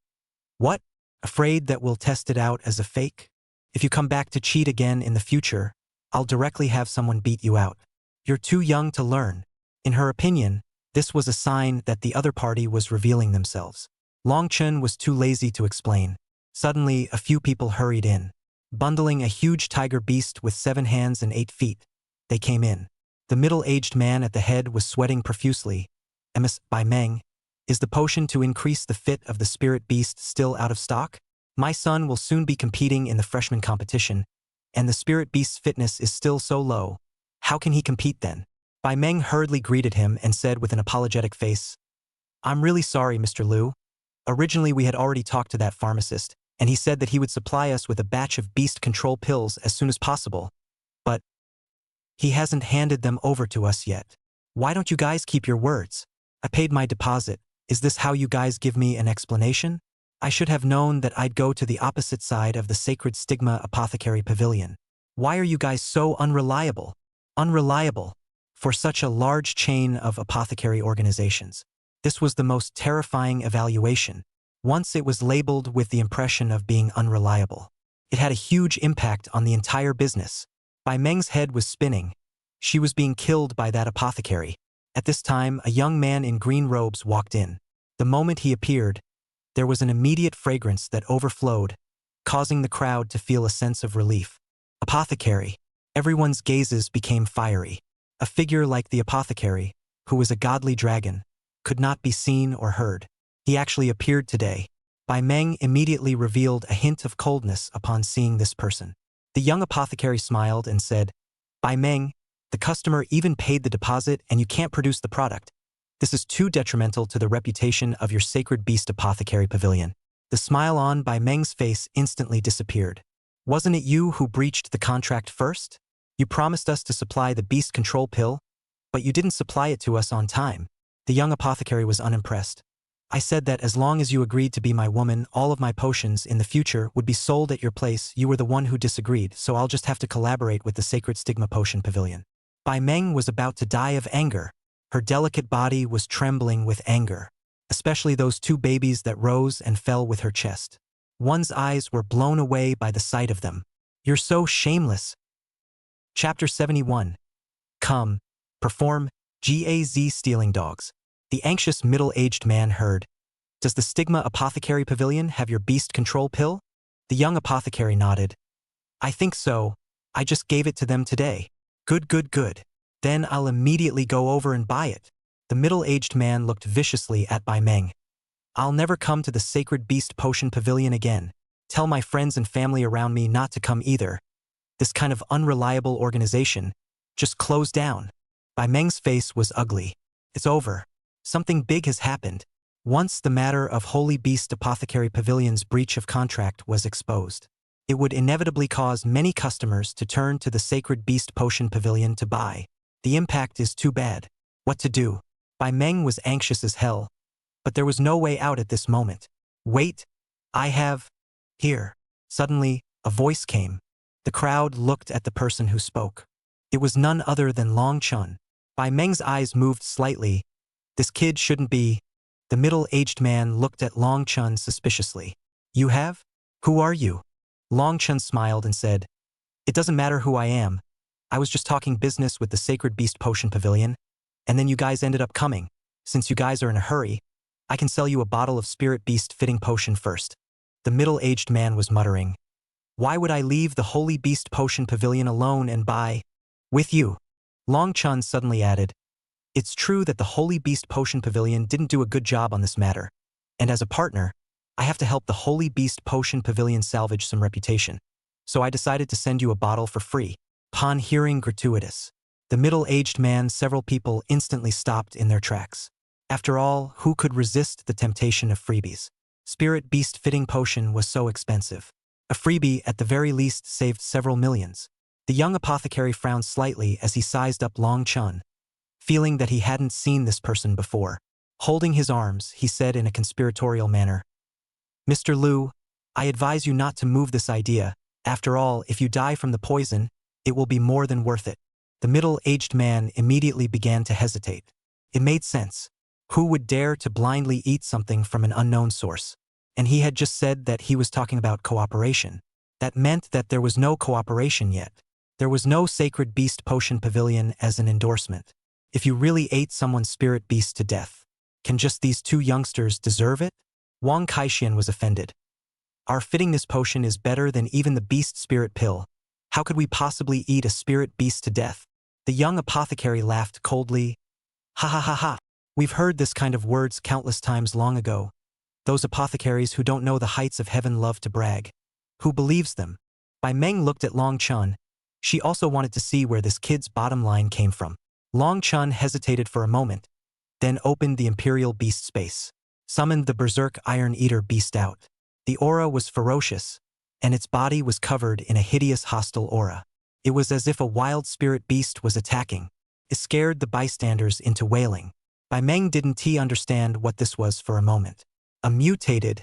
What? Afraid that we'll test it out as a fake? If you come back to cheat again in the future, I'll directly have someone beat you out. You're too young to learn. In her opinion, this was a sign that the other party was revealing themselves. Longchun was too lazy to explain. Suddenly, a few people hurried in. Bundling a huge tiger beast with 7 hands and 8 feet, they came in. The middle-aged man at the head was sweating profusely. Ms. Bai Meng, is the potion to increase the fit of the spirit beast still out of stock? My son will soon be competing in the freshman competition, and the spirit beast's fitness is still so low. How can he compete then? Bai Meng hurriedly greeted him and said with an apologetic face, I'm really sorry, Mr. Liu. Originally we had already talked to that pharmacist, and he said that he would supply us with a batch of beast control pills as soon as possible. But he hasn't handed them over to us yet. Why don't you guys keep your words? I paid my deposit. Is this how you guys give me an explanation? I should have known that I'd go to the opposite side of the Sacred Stigma Apothecary Pavilion. Why are you guys so unreliable? Unreliable. For such a large chain of apothecary organizations. This was the most terrifying evaluation. Once it was labeled with the impression of being unreliable. It had a huge impact on the entire business. Bai Meng's head was spinning. She was being killed by that apothecary. At this time, a young man in green robes walked in. The moment he appeared, there was an immediate fragrance that overflowed, causing the crowd to feel a sense of relief. Apothecary. Everyone's gazes became fiery. A figure like the apothecary, who was a godly dragon, could not be seen or heard. He actually appeared today. Bai Meng immediately revealed a hint of coldness upon seeing this person. The young apothecary smiled and said, Bai Meng, the customer even paid the deposit and you can't produce the product. This is too detrimental to the reputation of your Sacred Beast Apothecary Pavilion. The smile on Bai Meng's face instantly disappeared. Wasn't it you who breached the contract first? You promised us to supply the beast control pill, but you didn't supply it to us on time. The young apothecary was unimpressed. I said that as long as you agreed to be my woman, all of my potions in the future would be sold at your place. You were the one who disagreed, so I'll just have to collaborate with the Sacred Stigma Potion Pavilion. Bai Meng was about to die of anger. Her delicate body was trembling with anger, especially those two babies that rose and fell with her chest. One's eyes were blown away by the sight of them. You're so shameless. Chapter 71. Come, perform, GAZ stealing dogs. The anxious middle-aged man heard. Does the Stigma Apothecary Pavilion have your beast control pill? The young apothecary nodded. I think so. I just gave it to them today. Good, good, good. Then I'll immediately go over and buy it. The middle-aged man looked viciously at Bai Meng. I'll never come to the Sacred Beast Potion Pavilion again. Tell my friends and family around me not to come either. This kind of unreliable organization just closed down. Bai Meng's face was ugly. It's over. Something big has happened. Once the matter of Holy Beast Apothecary Pavilion's breach of contract was exposed, it would inevitably cause many customers to turn to the Sacred Beast Potion Pavilion to buy. The impact is too bad. What to do? Bai Meng was anxious as hell, but there was no way out at this moment. Wait, I have... Here. Suddenly, a voice came. The crowd looked at the person who spoke. It was none other than Long Chun. Bai Meng's eyes moved slightly. This kid shouldn't be... The middle-aged man looked at Long Chun suspiciously. You have? Who are you? Long Chun smiled and said, It doesn't matter who I am. I was just talking business with the Sacred Beast Potion Pavilion, and then you guys ended up coming. Since you guys are in a hurry, I can sell you a bottle of Spirit Beast fitting potion first. The middle-aged man was muttering. Why would I leave the Holy Beast Potion Pavilion alone and buy? With you. Long Chun suddenly added, It's true that the Holy Beast Potion Pavilion didn't do a good job on this matter, and as a partner, I have to help the Holy Beast Potion Pavilion salvage some reputation. So I decided to send you a bottle for free. Upon hearing gratuitous, the middle-aged man, several people instantly stopped in their tracks. After all, who could resist the temptation of freebies? Spirit Beast fitting potion was so expensive. A freebie at the very least saved several millions. The young apothecary frowned slightly as he sized up Long Chun, feeling that he hadn't seen this person before. Holding his arms, he said in a conspiratorial manner, Mr. Liu, I advise you not to move this idea. After all, if you die from the poison, it will be more than worth it. The middle-aged man immediately began to hesitate. It made sense. Who would dare to blindly eat something from an unknown source? And he had just said that he was talking about cooperation. That meant that there was no cooperation yet. There was no Sacred Beast Potion Pavilion as an endorsement. If you really ate someone's spirit beast to death, can just these two youngsters deserve it? Wang Kaixian was offended. Our fitting this potion is better than even the beast spirit pill. How could we possibly eat a spirit beast to death? The young apothecary laughed coldly. Ha ha ha ha. We've heard this kind of words countless times long ago. Those apothecaries who don't know the heights of heaven love to brag. Who believes them? Bai Meng looked at Long Chun. She also wanted to see where this kid's bottom line came from. Long Chun hesitated for a moment, then opened the Imperial Beast space, summoned the Berserk Iron Eater beast out. The aura was ferocious, and its body was covered in a hideous hostile aura. It was as if a wild spirit beast was attacking. It scared the bystanders into wailing. Bai Meng didn't understand what this was for a moment. A mutated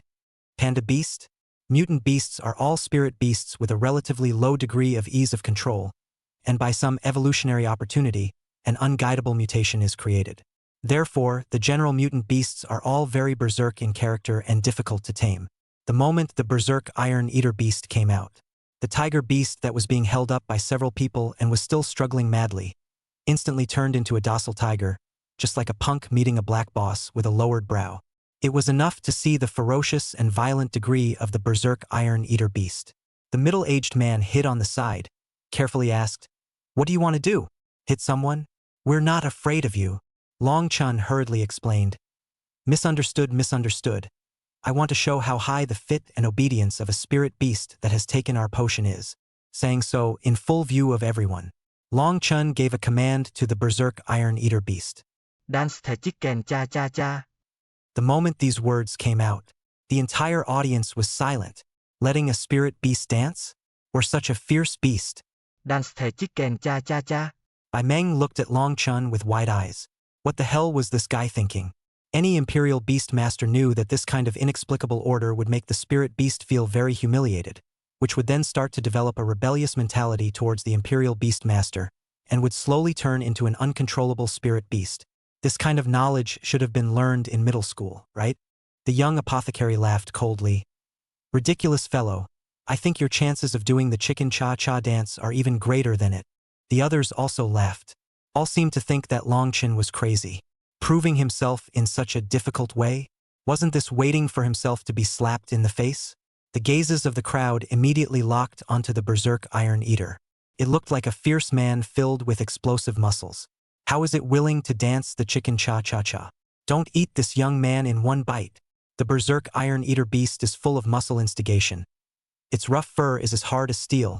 panda beast? Mutant beasts are all spirit beasts with a relatively low degree of ease of control, and by some evolutionary opportunity, an unguidable mutation is created. Therefore, the general mutant beasts are all very berserk in character and difficult to tame. The moment the Berserk Iron Eater beast came out, the tiger beast that was being held up by several people and was still struggling madly, instantly turned into a docile tiger, just like a punk meeting a black boss with a lowered brow. It was enough to see the ferocious and violent degree of the Berserk Iron Eater beast. The middle-aged man hid on the side, carefully asked, What do you want to do? Hit someone? We're not afraid of you. Long Chun hurriedly explained. Misunderstood. I want to show how high the fit and obedience of a spirit beast that has taken our potion is. Saying so in full view of everyone, Long Chun gave a command to the Berserk Iron Eater beast. Dance the chicken cha cha cha. The moment these words came out, the entire audience was silent. Letting a spirit beast dance? Or such a fierce beast? Dance the chicken cha cha cha. Bai Meng looked at Long Chun with wide eyes. What the hell was this guy thinking? Any Imperial Beast Master knew that this kind of inexplicable order would make the Spirit Beast feel very humiliated, which would then start to develop a rebellious mentality towards the Imperial Beast Master, and would slowly turn into an uncontrollable Spirit Beast. This kind of knowledge should have been learned in middle school, right? The young apothecary laughed coldly. Ridiculous fellow. I think your chances of doing the chicken cha-cha dance are even greater than it. The others also laughed. All seemed to think that Long Chin was crazy. Proving himself in such a difficult way? Wasn't this waiting for himself to be slapped in the face? The gazes of the crowd immediately locked onto the berserk Iron Eater. It looked like a fierce man filled with explosive muscles. How is it willing to dance the chicken cha-cha-cha? Don't eat this young man in one bite. The berserk Iron Eater beast is full of muscle instigation. Its rough fur is as hard as steel.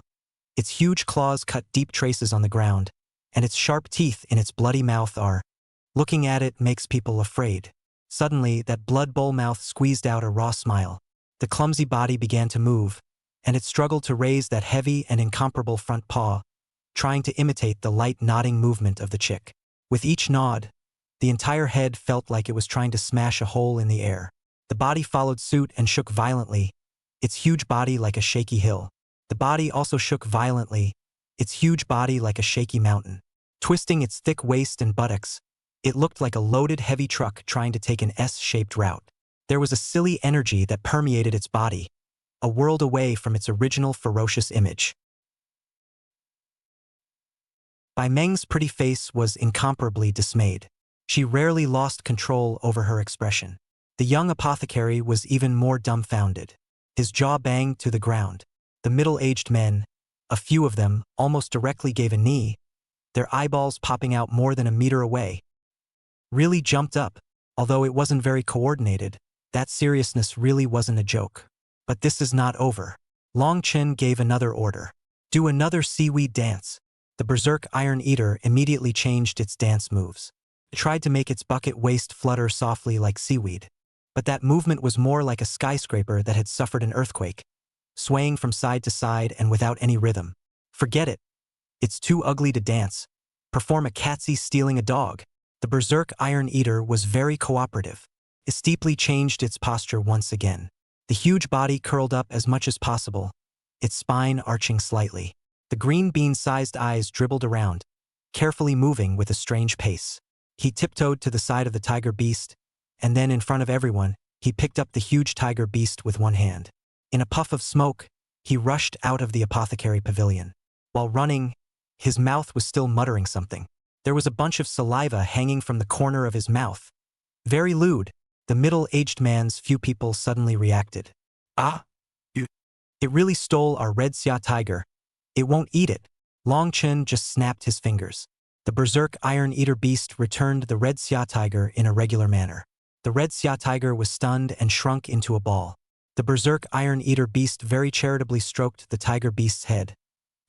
Its huge claws cut deep traces on the ground, and its sharp teeth in its bloody mouth are. Looking at it makes people afraid. Suddenly, that blood bowl mouth squeezed out a raw smile. The clumsy body began to move, and it struggled to raise that heavy and incomparable front paw, trying to imitate the light nodding movement of the chick. With each nod, the entire head felt like it was trying to smash a hole in the air. The body followed suit and shook violently, its huge body like a shaky hill. The body also shook violently, its huge body like a shaky mountain. Twisting its thick waist and buttocks, it looked like a loaded heavy truck trying to take an S-shaped route. There was a silly energy that permeated its body, a world away from its original ferocious image. Bai Meng's pretty face was incomparably dismayed. She rarely lost control over her expression. The young apothecary was even more dumbfounded. His jaw banged to the ground. The middle-aged men, a few of them, almost directly gave a knee, their eyeballs popping out more than a meter away. Really jumped up, although it wasn't very coordinated. That seriousness really wasn't a joke. But this is not over. Long Chin gave another order. Do another seaweed dance. The berserk Iron Eater immediately changed its dance moves. It tried to make its bucket waist flutter softly like seaweed. But that movement was more like a skyscraper that had suffered an earthquake, swaying from side to side and without any rhythm. Forget it. It's too ugly to dance. Perform a catsy stealing a dog. The berserk Iron Eater was very cooperative. It steeply changed its posture once again. The huge body curled up as much as possible, its spine arching slightly. The green bean-sized eyes dribbled around, carefully moving with a strange pace. He tiptoed to the side of the tiger beast, and then in front of everyone, he picked up the huge tiger beast with one hand. In a puff of smoke, he rushed out of the apothecary pavilion. While running, his mouth was still muttering something. There was a bunch of saliva hanging from the corner of his mouth. Very lewd. The middle-aged man's few people suddenly reacted. Ah! It really stole our red xia tiger. It won't eat it. Long Chin just snapped his fingers. The berserk Iron Eater beast returned the red xia tiger in a regular manner. The red xia tiger was stunned and shrunk into a ball. The berserk Iron Eater beast very charitably stroked the tiger beast's head,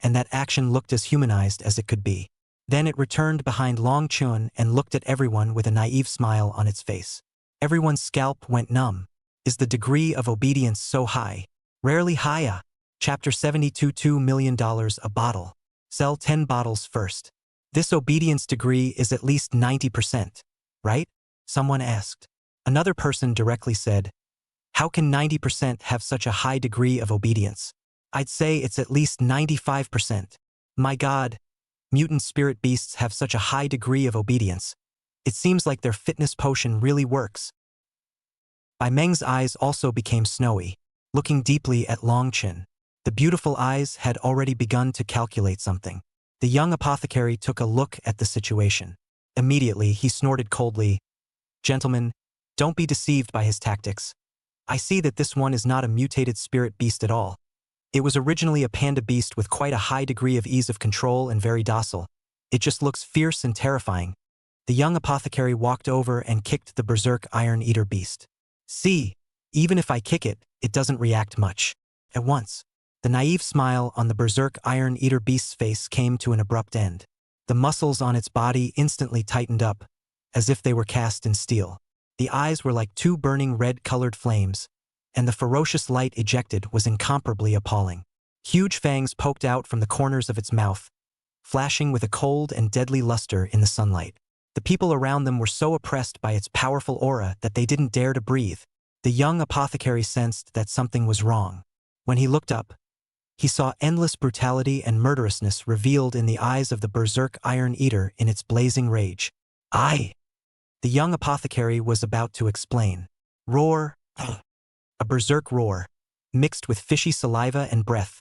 and that action looked as humanized as it could be. Then it returned behind Long Chun and looked at everyone with a naive smile on its face. Everyone's scalp went numb. Is the degree of obedience so high? Rarely higher. Chapter 72. $2 million a bottle. Sell 10 bottles first. This obedience degree is at least 90%, right? Someone asked. Another person directly said, how can 90% have such a high degree of obedience? I'd say it's at least 95%. My God, mutant spirit beasts have such a high degree of obedience. It seems like their fitness potion really works. Bai Meng's eyes also became snowy, looking deeply at Long Chin. The beautiful eyes had already begun to calculate something. The young apothecary took a look at the situation. Immediately, he snorted coldly, Gentlemen, don't be deceived by his tactics. I see that this one is not a mutated spirit beast at all. It was originally a panda beast with quite a high degree of ease of control and very docile. It just looks fierce and terrifying. The young apothecary walked over and kicked the berserk Iron Eater beast. See, even if I kick it, it doesn't react much. At once, the naive smile on the berserk Iron Eater beast's face came to an abrupt end. The muscles on its body instantly tightened up, as if they were cast in steel. The eyes were like two burning red-colored flames, and the ferocious light ejected was incomparably appalling. Huge fangs poked out from the corners of its mouth, flashing with a cold and deadly luster in the sunlight. The people around them were so oppressed by its powerful aura that they didn't dare to breathe. The young apothecary sensed that something was wrong. When he looked up, he saw endless brutality and murderousness revealed in the eyes of the berserk iron eater in its blazing rage. "I!" The young apothecary was about to explain. Roar! A berserk roar, mixed with fishy saliva and breath,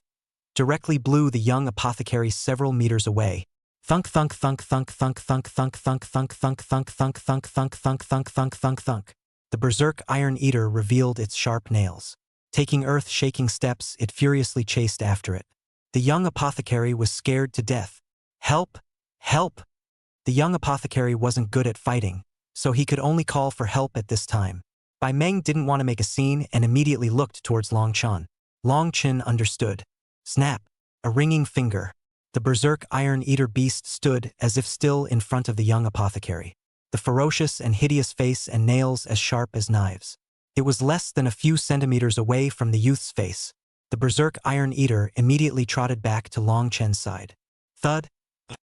directly blew the young apothecary several meters away. Thunk thunk thunk thunk thunk thunk thunk thunk thunk thunk thunk thunk thunk thunk thunk thunk thunk thunk thunk. The berserk iron eater revealed its sharp nails. Taking earth-shaking steps, it furiously chased after it. The young apothecary was scared to death. Help! Help! The young apothecary wasn't good at fighting, so he could only call for help at this time. Bai Meng didn't want to make a scene and immediately looked towards Long Chen. Long Chen understood. Snap! A ringing finger. The berserk iron eater beast stood as if still in front of the young apothecary. The ferocious and hideous face and nails as sharp as knives. It was less than a few centimeters away from the youth's face. The berserk iron eater immediately trotted back to Long Chen's side. Thud!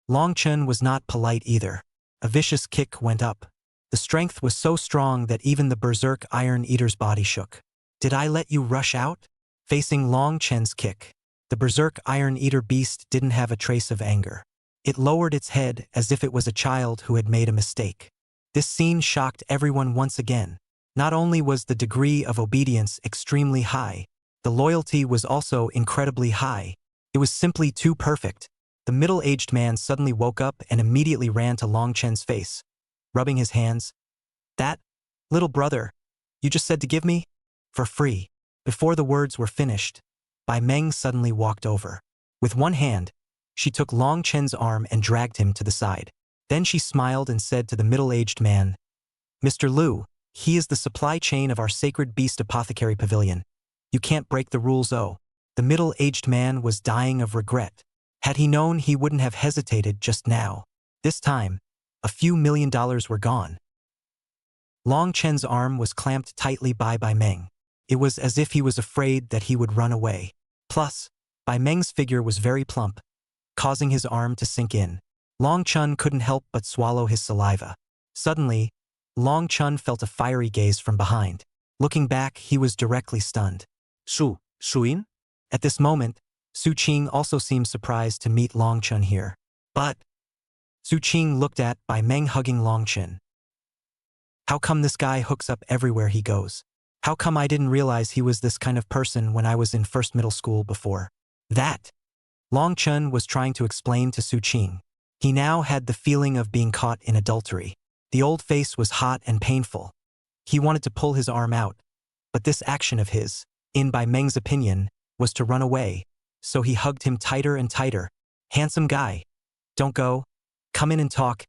Long Chen was not polite either. A vicious kick went up. The strength was so strong that even the berserk iron eater's body shook. Did I let you rush out? Facing Long Chen's kick, the berserk iron eater beast didn't have a trace of anger. It lowered its head as if it was a child who had made a mistake. This scene shocked everyone once again. Not only was the degree of obedience extremely high, the loyalty was also incredibly high. It was simply too perfect. The middle-aged man suddenly woke up and immediately ran to Long Chen's face, rubbing his hands. "That, little brother, you just said to give me? For free." Before the words were finished, Bai Meng suddenly walked over. With one hand, she took Long Chen's arm and dragged him to the side. Then she smiled and said to the middle-aged man, "Mr. Liu, he is the supply chain of our sacred beast apothecary pavilion. You can't break the rules, oh." The middle-aged man was dying of regret. Had he known, he wouldn't have hesitated just now. This time, a few $1 million were gone. Long Chen's arm was clamped tightly by Bai Meng. It was as if he was afraid that he would run away. Plus, Bai Meng's figure was very plump, causing his arm to sink in. Long Chen couldn't help but swallow his saliva. Suddenly, Long Chen felt a fiery gaze from behind. Looking back, he was directly stunned. Shuin? At this moment, Su Qing also seemed surprised to meet Long Chen here. But Su Qing looked at Bai Meng hugging Long Chen. How come this guy hooks up everywhere he goes? How come I didn't realize he was this kind of person when I was in first middle school before? That, Long Chen was trying to explain to Su Qing. He now had the feeling of being caught in adultery. The old face was hot and painful. He wanted to pull his arm out, but this action of his, in Bai Meng's opinion, was to run away, so he hugged him tighter and tighter. "Handsome guy. Don't go. Come in and talk.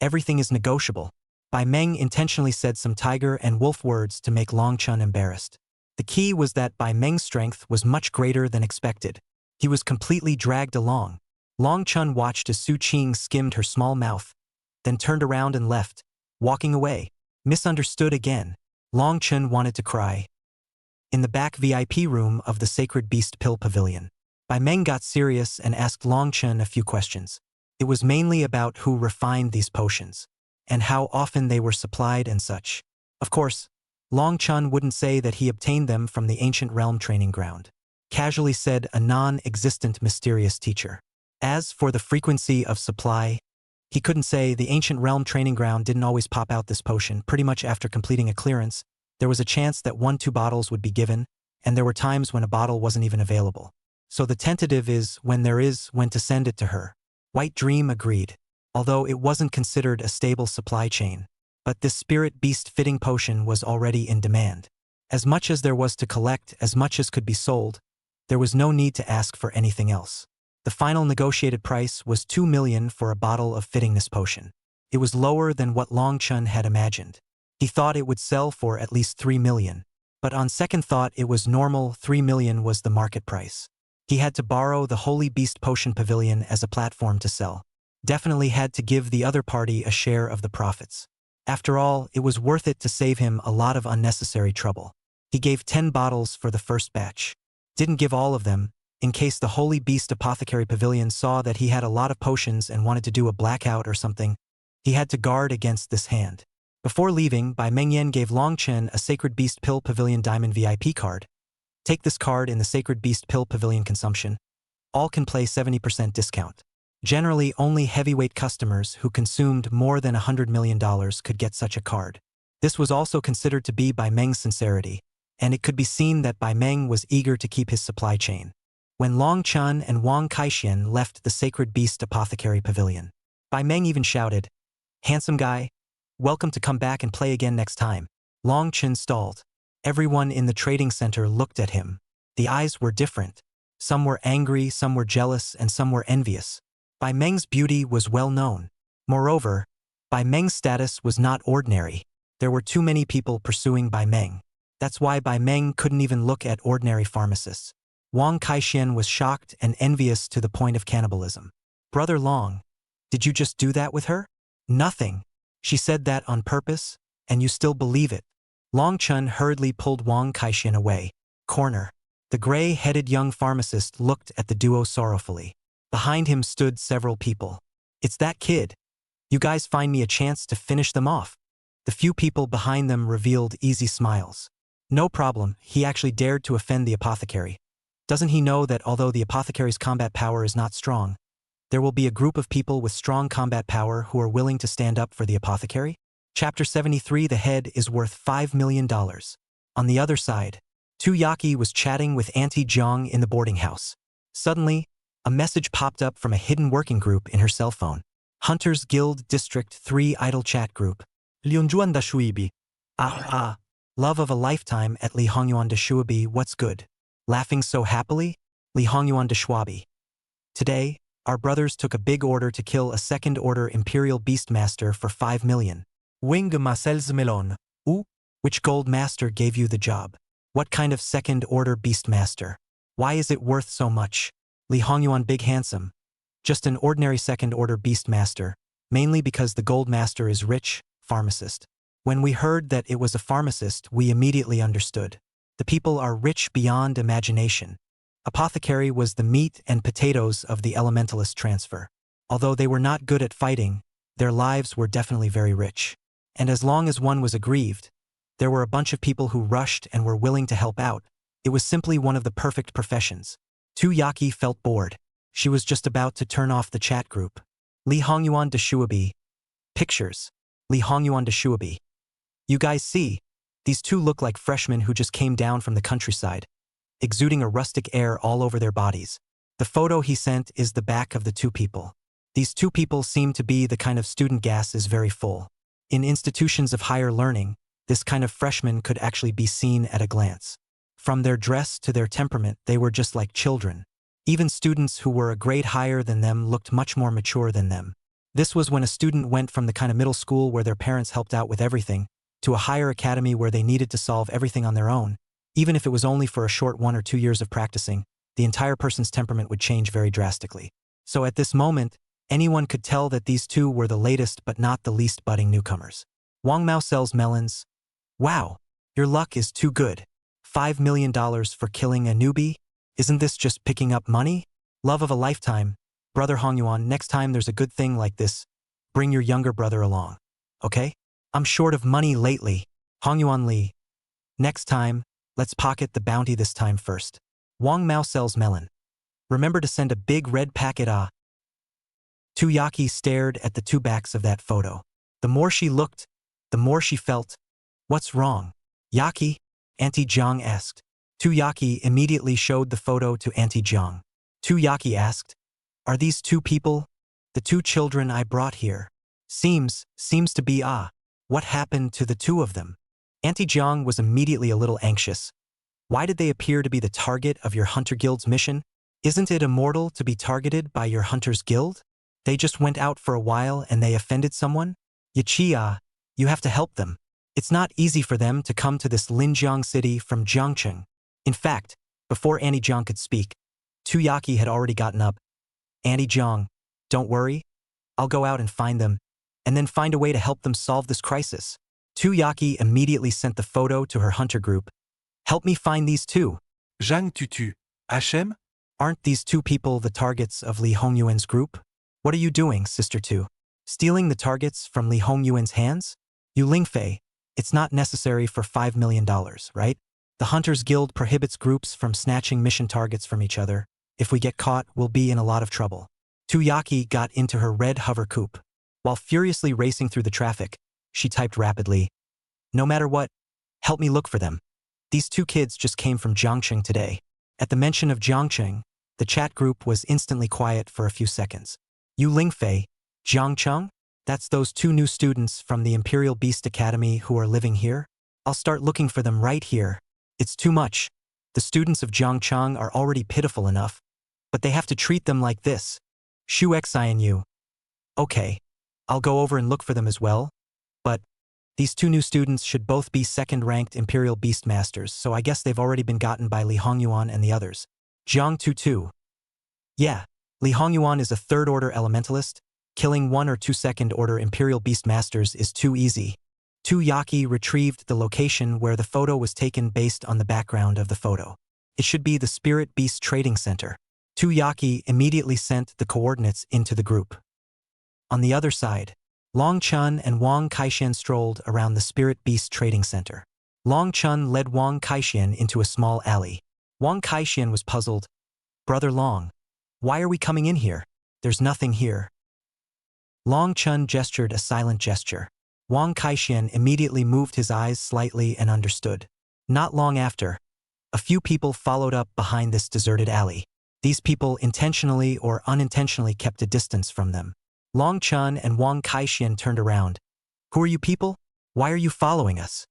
Everything is negotiable." Bai Meng intentionally said some tiger and wolf words to make Long Chen embarrassed. The key was that Bai Meng's strength was much greater than expected. He was completely dragged along. Long Chen watched as Su Qing skimmed her small mouth, then turned around and left, walking away. Misunderstood again. Long Chen wanted to cry. In the back VIP room of the Sacred Beast Pill Pavilion, Bai Meng got serious and asked Long Chen a few questions. It was mainly about who refined these potions, and how often they were supplied and such. Of course, Long Chen wouldn't say that he obtained them from the ancient realm training ground. Casually said a non-existent mysterious teacher. As for the frequency of supply, he couldn't say. The ancient realm training ground didn't always pop out this potion. Pretty much after completing a clearance, there was a chance that 1-2 bottles would be given, and there were times when a bottle wasn't even available. So the tentative is when there is, when to send it to her. White Dream agreed, although it wasn't considered a stable supply chain. But this spirit beast fitting potion was already in demand. As much as there was to collect, as much as could be sold, there was no need to ask for anything else. The final negotiated price was 2 million for a bottle of fittingness potion. It was lower than what Long Chen had imagined. He thought it would sell for at least 3 million. But on second thought, it was normal. 3 million was the market price. He had to borrow the Holy Beast Potion Pavilion as a platform to sell. Definitely had to give the other party a share of the profits. After all, it was worth it to save him a lot of unnecessary trouble. He gave 10 bottles for the first batch. Didn't give all of them, in case the Holy Beast Apothecary Pavilion saw that he had a lot of potions and wanted to do a blackout or something. He had to guard against this hand. Before leaving, Bai Mengyan gave Long Chen a Sacred Beast Pill Pavilion Diamond VIP card. Take this card in the Sacred Beast Pill Pavilion consumption. All can play 70% discount. Generally, only heavyweight customers who consumed more than $100 million could get such a card. This was also considered to be Bai Meng's sincerity, and it could be seen that Bai Meng was eager to keep his supply chain. When Long Chen and Wang Kaixian left the Sacred Beast Apothecary Pavilion, Bai Meng even shouted, "Handsome guy, welcome to come back and play again next time." Long Chen stalled. Everyone in the trading center looked at him. The eyes were different. Some were angry, some were jealous, and some were envious. Bai Meng's beauty was well known. Moreover, Bai Meng's status was not ordinary. There were too many people pursuing Bai Meng. That's why Bai Meng couldn't even look at ordinary pharmacists. Wang Kaixian was shocked and envious to the point of cannibalism. "Brother Long, did you just do that with her?" "Nothing. She said that on purpose, and you still believe it." Long Chen hurriedly pulled Wang Kaixian away. Corner. The gray-headed young pharmacist looked at the duo sorrowfully. Behind him stood several people. "It's that kid. You guys find me a chance to finish them off." The few people behind them revealed easy smiles. "No problem, he actually dared to offend the apothecary. Doesn't he know that although the apothecary's combat power is not strong, there will be a group of people with strong combat power who are willing to stand up for the apothecary?" Chapter 73. The head is worth $5 million. On the other side, Tu Yaki was chatting with Auntie Jiang in the boarding house. Suddenly, a message popped up from a hidden working group in her cell phone. Hunters Guild District 3 Idle Chat Group. Lianjuan da Shuibi. Love of a lifetime at Li Hongyuan de Shuabi. What's good? Laughing so happily? Li Hongyuan de Shuabi. Today, our brothers took a big order to kill a second-order Imperial Beastmaster for 5 million. Wing Marcel's Melon. Ooh, which gold master gave you the job? What kind of second-order Beastmaster? Why is it worth so much? Li Hongyuan Big Handsome. Just an ordinary second-order Beastmaster, mainly because the gold master is rich, pharmacist. When we heard that it was a pharmacist, we immediately understood. The people are rich beyond imagination. Apothecary was the meat and potatoes of the elementalist transfer. Although they were not good at fighting, their lives were definitely very rich. And as long as one was aggrieved, there were a bunch of people who rushed and were willing to help out. It was simply one of the perfect professions. Tu Yaki felt bored. She was just about to turn off the chat group. Li Hongyuan de Shuabi. Pictures. Li Hongyuan de Shuabi. You guys see, these two look like freshmen who just came down from the countryside, exuding a rustic air all over their bodies. The photo he sent is the back of the two people. These two people seem to be the kind of student gas is very full. In institutions of higher learning, this kind of freshman could actually be seen at a glance. From their dress to their temperament, they were just like children. Even students who were a grade higher than them looked much more mature than them. This was when a student went from the kind of middle school where their parents helped out with everything, to a higher academy where they needed to solve everything on their own. Even if it was only for a short 1 or 2 years of practicing, the entire person's temperament would change very drastically. So at this moment, anyone could tell that these two were the latest but not the least budding newcomers. Wang Mao sells melons. Wow, your luck is too good. $5 million for killing a newbie? Isn't this just picking up money? Love of a lifetime. Brother Hongyuan, next time there's a good thing like this, bring your younger brother along. Okay? I'm short of money lately. Hongyuan Li. Next time, let's pocket the bounty this time first. Wang Mao sells melon. Remember to send a big red packet. Tu Yaki stared at the two backs of that photo. The more she looked, the more she felt. What's wrong? Yaki? Auntie Jiang asked. Tu Yaki immediately showed the photo to Auntie Jiang. Tu Yaki asked, "Are these two people? The two children I brought here?" Seems to be. What happened to the two of them? Auntie Jiang was immediately a little anxious. Why did they appear to be the target of your Hunter Guild's mission? Isn't it immortal to be targeted by your Hunter's Guild? They just went out for a while and they offended someone? Yachi, you have to help them. It's not easy for them to come to this Linjiang city from Jiangcheng. In fact, before Auntie Jiang could speak, Tu Yaki had already gotten up. Auntie Jiang, don't worry. I'll go out and find them, and then find a way to help them solve this crisis. Tu Yaki immediately sent the photo to her hunter group. Help me find these two. Zhang Tutu. HM? Aren't these two people the targets of Li Hongyuan's group? What are you doing, Sister 2? Stealing the targets from Li Hongyuan's hands? You Lingfei, it's not necessary for $5 million, right? The Hunters Guild prohibits groups from snatching mission targets from each other. If we get caught, we'll be in a lot of trouble. Tuyaki got into her red hover coupe. While furiously racing through the traffic, she typed rapidly, "No matter what, help me look for them. These two kids just came from Jiangcheng today." At the mention of Jiangcheng, the chat group was instantly quiet for a few seconds. You Lingfei, Jiangcheng? That's those two new students from the Imperial Beast Academy who are living here? I'll start looking for them right here. It's too much. The students of Jiangcheng are already pitiful enough, but they have to treat them like this. Shu Xianyu. Okay, I'll go over and look for them as well, but these two new students should both be second-ranked Imperial Beast Masters, so I guess they've already been gotten by Li Hongyuan and the others. Jiang Tutu. Yeah, Li Hongyuan is a third-order elementalist. Killing 1 or 2 second-order Imperial Beast Masters is too easy. Tuyaki retrieved the location where the photo was taken based on the background of the photo. It should be the Spirit Beast Trading Center. Tuyaki immediately sent the coordinates into the group. On the other side, Long Chun and Wang Kaixian strolled around the Spirit Beast Trading Center. Long Chun led Wang Kaixian into a small alley. Wang Kaixian was puzzled. "Brother Long, why are we coming in here? There's nothing here." Long Chun gestured a silent gesture. Wang Kaixian immediately moved his eyes slightly and understood. Not long after, a few people followed up behind this deserted alley. These people intentionally or unintentionally kept a distance from them. Long Chun and Wang Kaixian turned around. "Who are you people? Why are you following us?"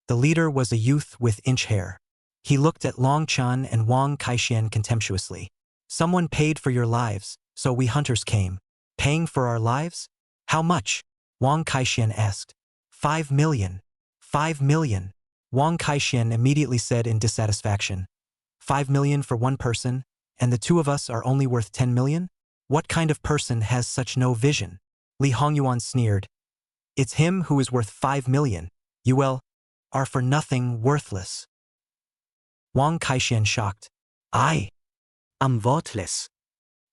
The leader was a youth with inch hair. He looked at Long Chun and Wang Kaixian contemptuously. "Someone paid for your lives, so we hunters came." "Paying for our lives? How much?" Wang Kaixian asked. 5 million. 5 million. Wang Kaixian immediately said in dissatisfaction. 5 million for one person, and the two of us are only worth 10 million? What kind of person has such no vision? Li Hongyuan sneered. It's him who is worth 5 million. You are for nothing, worthless. Wang Kaixian shocked. I'm worthless.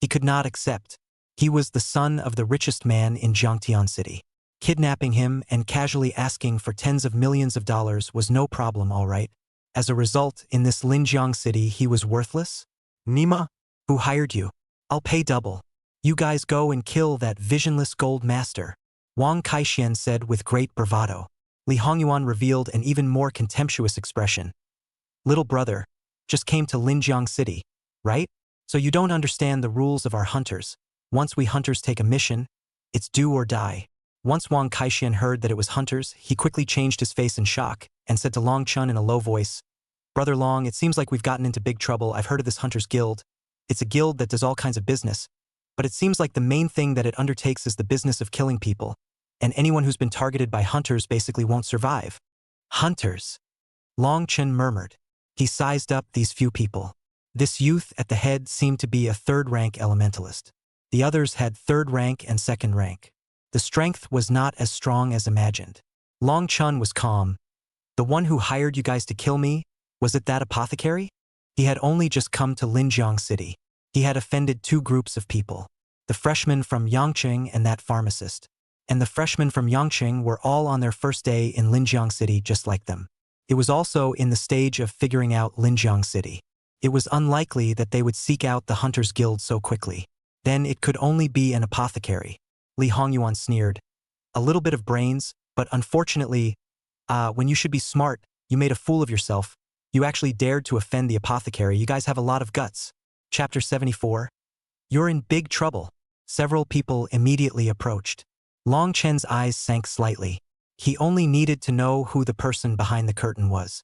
He could not accept. He was the son of the richest man in Jiangtian City. Kidnapping him and casually asking for tens of millions of dollars was no problem, all right. As a result, in this Linjiang city, he was worthless? Nima? Who hired you? I'll pay double. You guys go and kill that visionless gold master. Wang Kaixian said with great bravado. Li Hongyuan revealed an even more contemptuous expression. Little brother, just came to Linjiang City, right? So you don't understand the rules of our hunters. Once we hunters take a mission, it's do or die. Once Wang Kaixian heard that it was hunters, he quickly changed his face in shock and said to Long Chun in a low voice, "Brother Long, it seems like we've gotten into big trouble. I've heard of this Hunters Guild. It's a guild that does all kinds of business, but it seems like the main thing that it undertakes is the business of killing people, and anyone who's been targeted by hunters basically won't survive." Hunters? Long Chun murmured. He sized up these few people. This youth at the head seemed to be a third-rank elementalist. The others had third rank and second rank. The strength was not as strong as imagined. Long Chun was calm. "The one who hired you guys to kill me, was it that apothecary?" He had only just come to Linjiang City. He had offended two groups of people. The freshmen from Yangqing and that pharmacist. And the freshmen from Yangqing were all on their first day in Linjiang City just like them. It was also in the stage of figuring out Linjiang City. It was unlikely that they would seek out the Hunters Guild so quickly. Then it could only be an apothecary. Li Hongyuan sneered. "A little bit of brains, but unfortunately, when you should be smart, you made a fool of yourself. You actually dared to offend the apothecary. You guys have a lot of guts." Chapter 74. You're in big trouble. Several people immediately approached. Long Chen's eyes sank slightly. He only needed to know who the person behind the curtain was.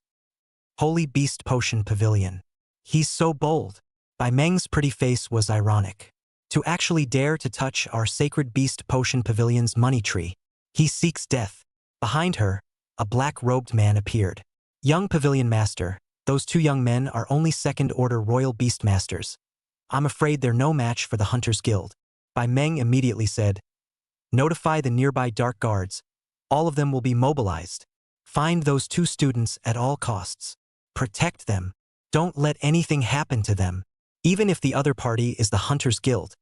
Holy Beast Potion Pavilion. He's so bold. Bai Meng's pretty face was ironic. To actually dare to touch our Sacred Beast Potion Pavilion's money tree. He seeks death. Behind her, a black-robed man appeared. Young Pavilion Master, those two young men are only second-order Royal Beast Masters. I'm afraid they're no match for the Hunters Guild. Bai Meng immediately said, "Notify the nearby Dark Guards. All of them will be mobilized. Find those two students at all costs. Protect them. Don't let anything happen to them. Even if the other party is the Hunter's Guild,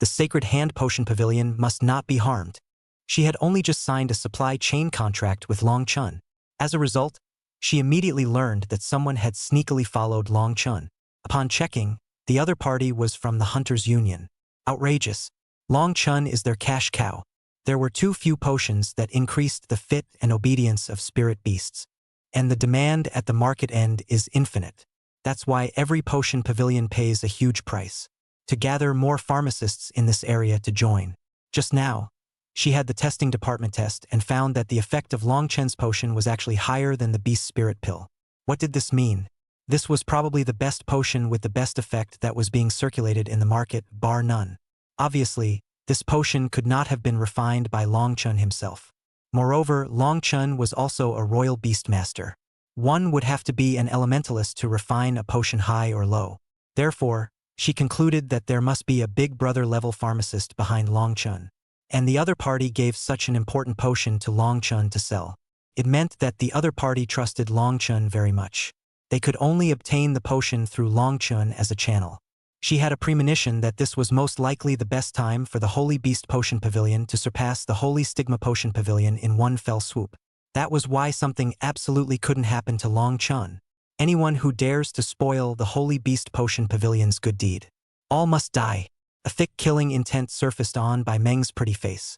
the Sacred Hand Potion Pavilion must not be harmed. She had only just signed a supply chain contract with Long Chun. As a result, she immediately learned that someone had sneakily followed Long Chun. Upon checking, the other party was from the Hunters Union. Outrageous. Long Chun is their cash cow. There were too few potions that increased the fit and obedience of spirit beasts. And the demand at the market end is infinite. That's why every potion pavilion pays a huge price. To gather more pharmacists in this area to join. Just now, she had the testing department test and found that the effect of Long Chen's potion was actually higher than the beast spirit pill. What did this mean? This was probably the best potion with the best effect that was being circulated in the market, bar none. Obviously, this potion could not have been refined by Long Chun himself. Moreover, Long Chun was also a royal beast master. One would have to be an elementalist to refine a potion high or low. Therefore, she concluded that there must be a big brother level pharmacist behind Long Chun. And the other party gave such an important potion to Long Chun to sell. It meant that the other party trusted Long Chun very much. They could only obtain the potion through Long Chun as a channel. She had a premonition that this was most likely the best time for the Holy Beast Potion Pavilion to surpass the Holy Stigma Potion Pavilion in one fell swoop. That was why something absolutely couldn't happen to Long Chun. Anyone who dares to spoil the Holy Beast Potion Pavilion's good deed. All must die. A thick killing intent surfaced on by Meng's pretty face.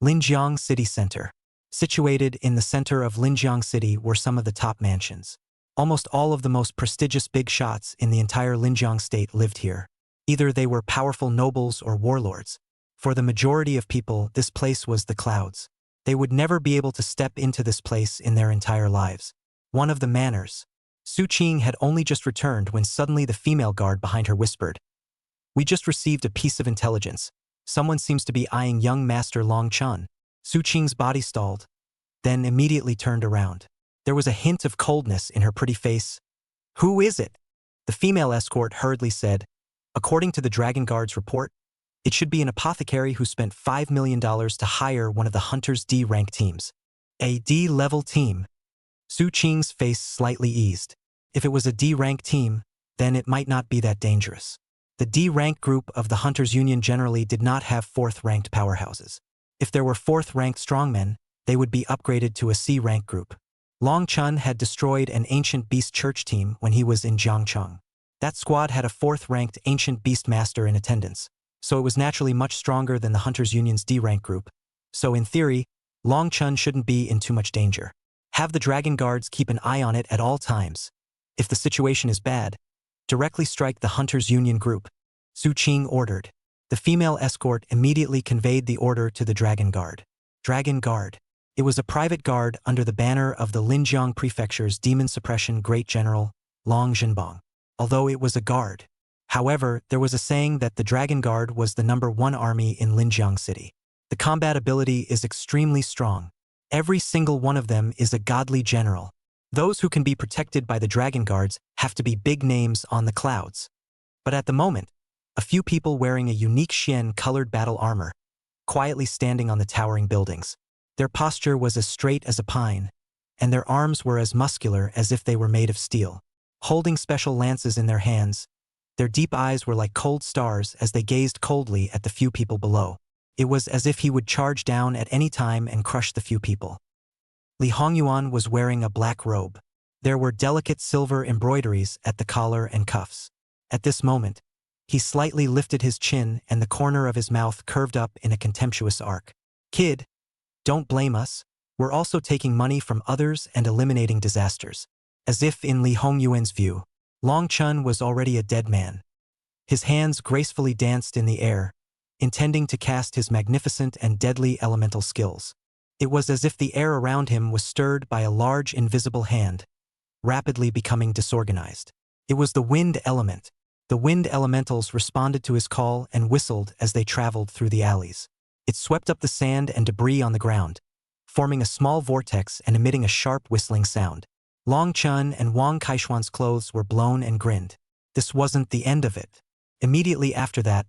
Linjiang City Center. Situated in the center of Linjiang City were some of the top mansions. Almost all of the most prestigious big shots in the entire Linjiang state lived here. Either they were powerful nobles or warlords. For the majority of people, this place was the clouds. They would never be able to step into this place in their entire lives. One of the manners. Su Qing had only just returned when suddenly the female guard behind her whispered, "We just received a piece of intelligence. Someone seems to be eyeing young Master Long Chun." Su Qing's body stalled, then immediately turned around. There was a hint of coldness in her pretty face. "Who is it?" The female escort hurriedly said. "According to the Dragon Guard's report, it should be an apothecary who spent $5 million to hire one of the Hunter's D-rank teams." A D-level team? Su Qing's face slightly eased. If it was a D-rank team, then it might not be that dangerous. The D-rank group of the Hunters Union generally did not have 4th-ranked powerhouses. If there were 4th-ranked strongmen, they would be upgraded to a C-rank group. Long Chun had destroyed an ancient beast church team when he was in Jiangcheng. That squad had a 4th-ranked ancient beast master in attendance, so it was naturally much stronger than the Hunters Union's D-rank group. So in theory, Long Chun shouldn't be in too much danger. Have the Dragon Guards keep an eye on it at all times. If the situation is bad, directly strike the Hunters Union group, Su Qing ordered. The female escort immediately conveyed the order to the Dragon Guard. Dragon Guard. It was a private guard under the banner of the Linjiang Prefecture's Demon Suppression Great General, Long Zhenbong. Although it was a guard. However, there was a saying that the Dragon Guard was the #1 army in Linjiang City. The combat ability is extremely strong. Every single one of them is a godly general. Those who can be protected by the Dragon Guards have to be big names on the clouds. But at the moment, a few people wearing a unique Xian-colored battle armor, quietly standing on the towering buildings. Their posture was as straight as a pine, and their arms were as muscular as if they were made of steel. Holding special lances in their hands, their deep eyes were like cold stars as they gazed coldly at the few people below. It was as if he would charge down at any time and crush the few people. Li Hongyuan was wearing a black robe. There were delicate silver embroideries at the collar and cuffs. At this moment, he slightly lifted his chin and the corner of his mouth curved up in a contemptuous arc. "Kid, don't blame us. We're also taking money from others and eliminating disasters." As if in Li Hongyuan's view, Long Chun was already a dead man. His hands gracefully danced in the air, intending to cast his magnificent and deadly elemental skills. It was as if the air around him was stirred by a large invisible hand, rapidly becoming disorganized. It was the wind element. The wind elementals responded to his call and whistled as they traveled through the alleys. It swept up the sand and debris on the ground, forming a small vortex and emitting a sharp whistling sound. Long Chun and Wang Kaishuan's clothes were blown and grinned. This wasn't the end of it. Immediately after that,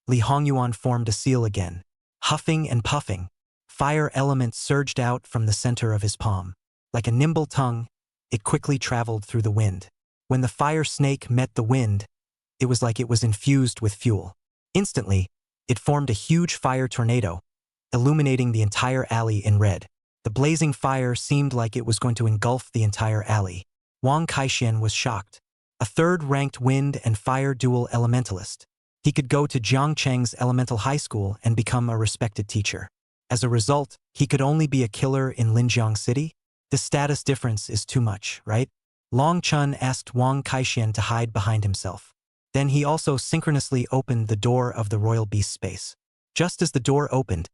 Li Hongyuan formed a seal again. Huffing and puffing, fire element surged out from the center of his palm. Like a nimble tongue, it quickly traveled through the wind. When the fire snake met the wind, It was like it was infused with fuel. Instantly, it formed a huge fire tornado, illuminating the entire alley in red. The blazing fire seemed like it was going to engulf the entire alley. Wang Kaixian was shocked. A third-ranked wind and fire dual elementalist. He could go to Jiangcheng's elemental high school and become a respected teacher. As a result, he could only be a killer in Linjiang City? The status difference is too much, right? Long Chun asked Wang Kaixian to hide behind himself. Then he also synchronously opened the door of the royal beast space. Just as the door opened,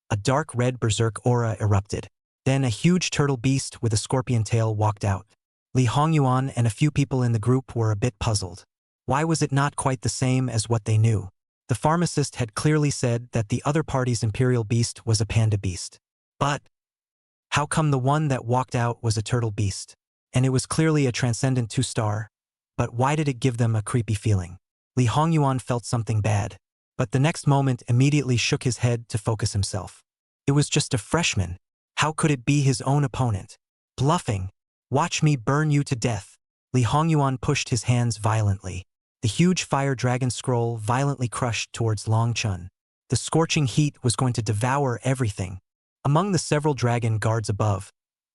a dark red berserk aura erupted. Then a huge turtle beast with a scorpion tail walked out. Li Hongyuan and a few people in the group were a bit puzzled. Why was it not quite the same as what they knew? The pharmacist had clearly said that the other party's imperial beast was a panda beast. But how come the one that walked out was a turtle beast? And it was clearly a transcendent 2-star. But why did it give them a creepy feeling? Li Hongyuan felt something bad. But the next moment immediately shook his head to focus himself. It was just a freshman. How could it be his own opponent? Bluffing. Watch me burn you to death. Li Hongyuan pushed his hands violently. The huge fire dragon scroll violently crushed towards Long Chun. The scorching heat was going to devour everything. Among the several dragon guards above,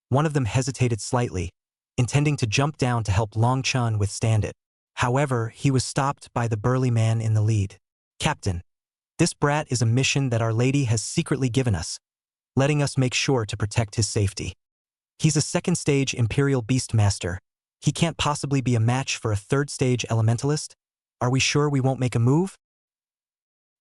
one of them hesitated slightly, intending to jump down to help Long Chun withstand it. However, he was stopped by the burly man in the lead. Captain, this brat is a mission that Our Lady has secretly given us, letting us make sure to protect his safety. He's a second-stage Imperial Beastmaster. He can't possibly be a match for a third-stage Elementalist? Are we sure we won't make a move?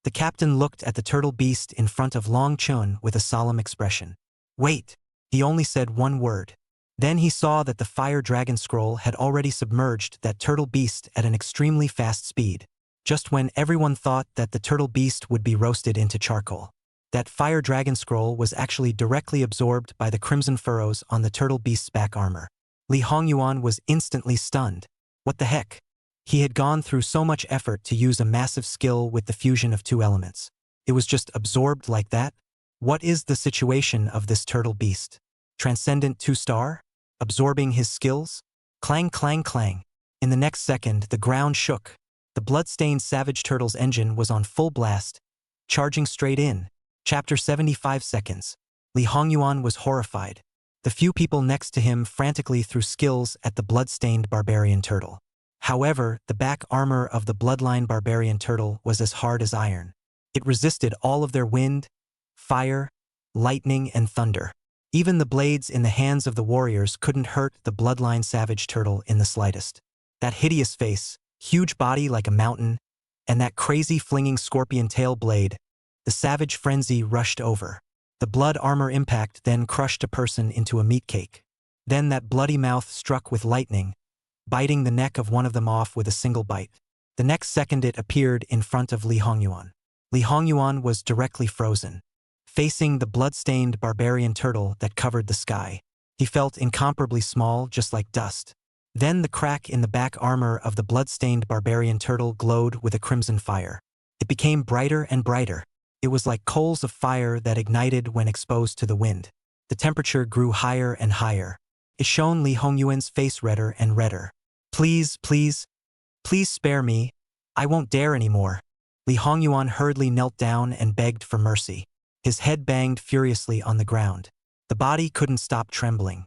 The captain looked at the turtle beast in front of Long Chun with a solemn expression. Wait, he only said one word. Then he saw that the fire dragon scroll had already submerged that turtle beast at an extremely fast speed, just when everyone thought that the turtle beast would be roasted into charcoal. That fire dragon scroll was actually directly absorbed by the crimson furrows on the turtle beast's back armor. Li Hongyuan was instantly stunned. What the heck? He had gone through so much effort to use a massive skill with the fusion of two elements. It was just absorbed like that? What is the situation of this turtle beast? Transcendent 2-star? Absorbing his skills? Clang, clang, clang. In the next second, the ground shook. The blood-stained savage turtle's engine was on full blast, charging straight in. Chapter 75 seconds. Li Hongyuan was horrified. The few people next to him frantically threw skills at the blood-stained barbarian turtle. However, the back armor of the bloodline barbarian turtle was as hard as iron. It resisted all of their wind, fire, lightning, and thunder. Even the blades in the hands of the warriors couldn't hurt the bloodline savage turtle in the slightest. That hideous face, huge body like a mountain, and that crazy flinging scorpion tail blade, the savage frenzy rushed over. The blood armor impact then crushed a person into a meat cake. Then that bloody mouth struck with lightning, biting the neck of one of them off with a single bite. The next second it appeared in front of Li Hongyuan. Li Hongyuan was directly frozen, facing the blood-stained barbarian turtle that covered the sky. He felt incomparably small, just like dust. Then the crack in the back armor of the blood-stained barbarian turtle glowed with a crimson fire. It became brighter and brighter. It was like coals of fire that ignited when exposed to the wind. The temperature grew higher and higher. It shone Li Hongyuan's face redder and redder. Please, please, please spare me. I won't dare anymore. Li Hongyuan hurriedly knelt down and begged for mercy. His head banged furiously on the ground. The body couldn't stop trembling.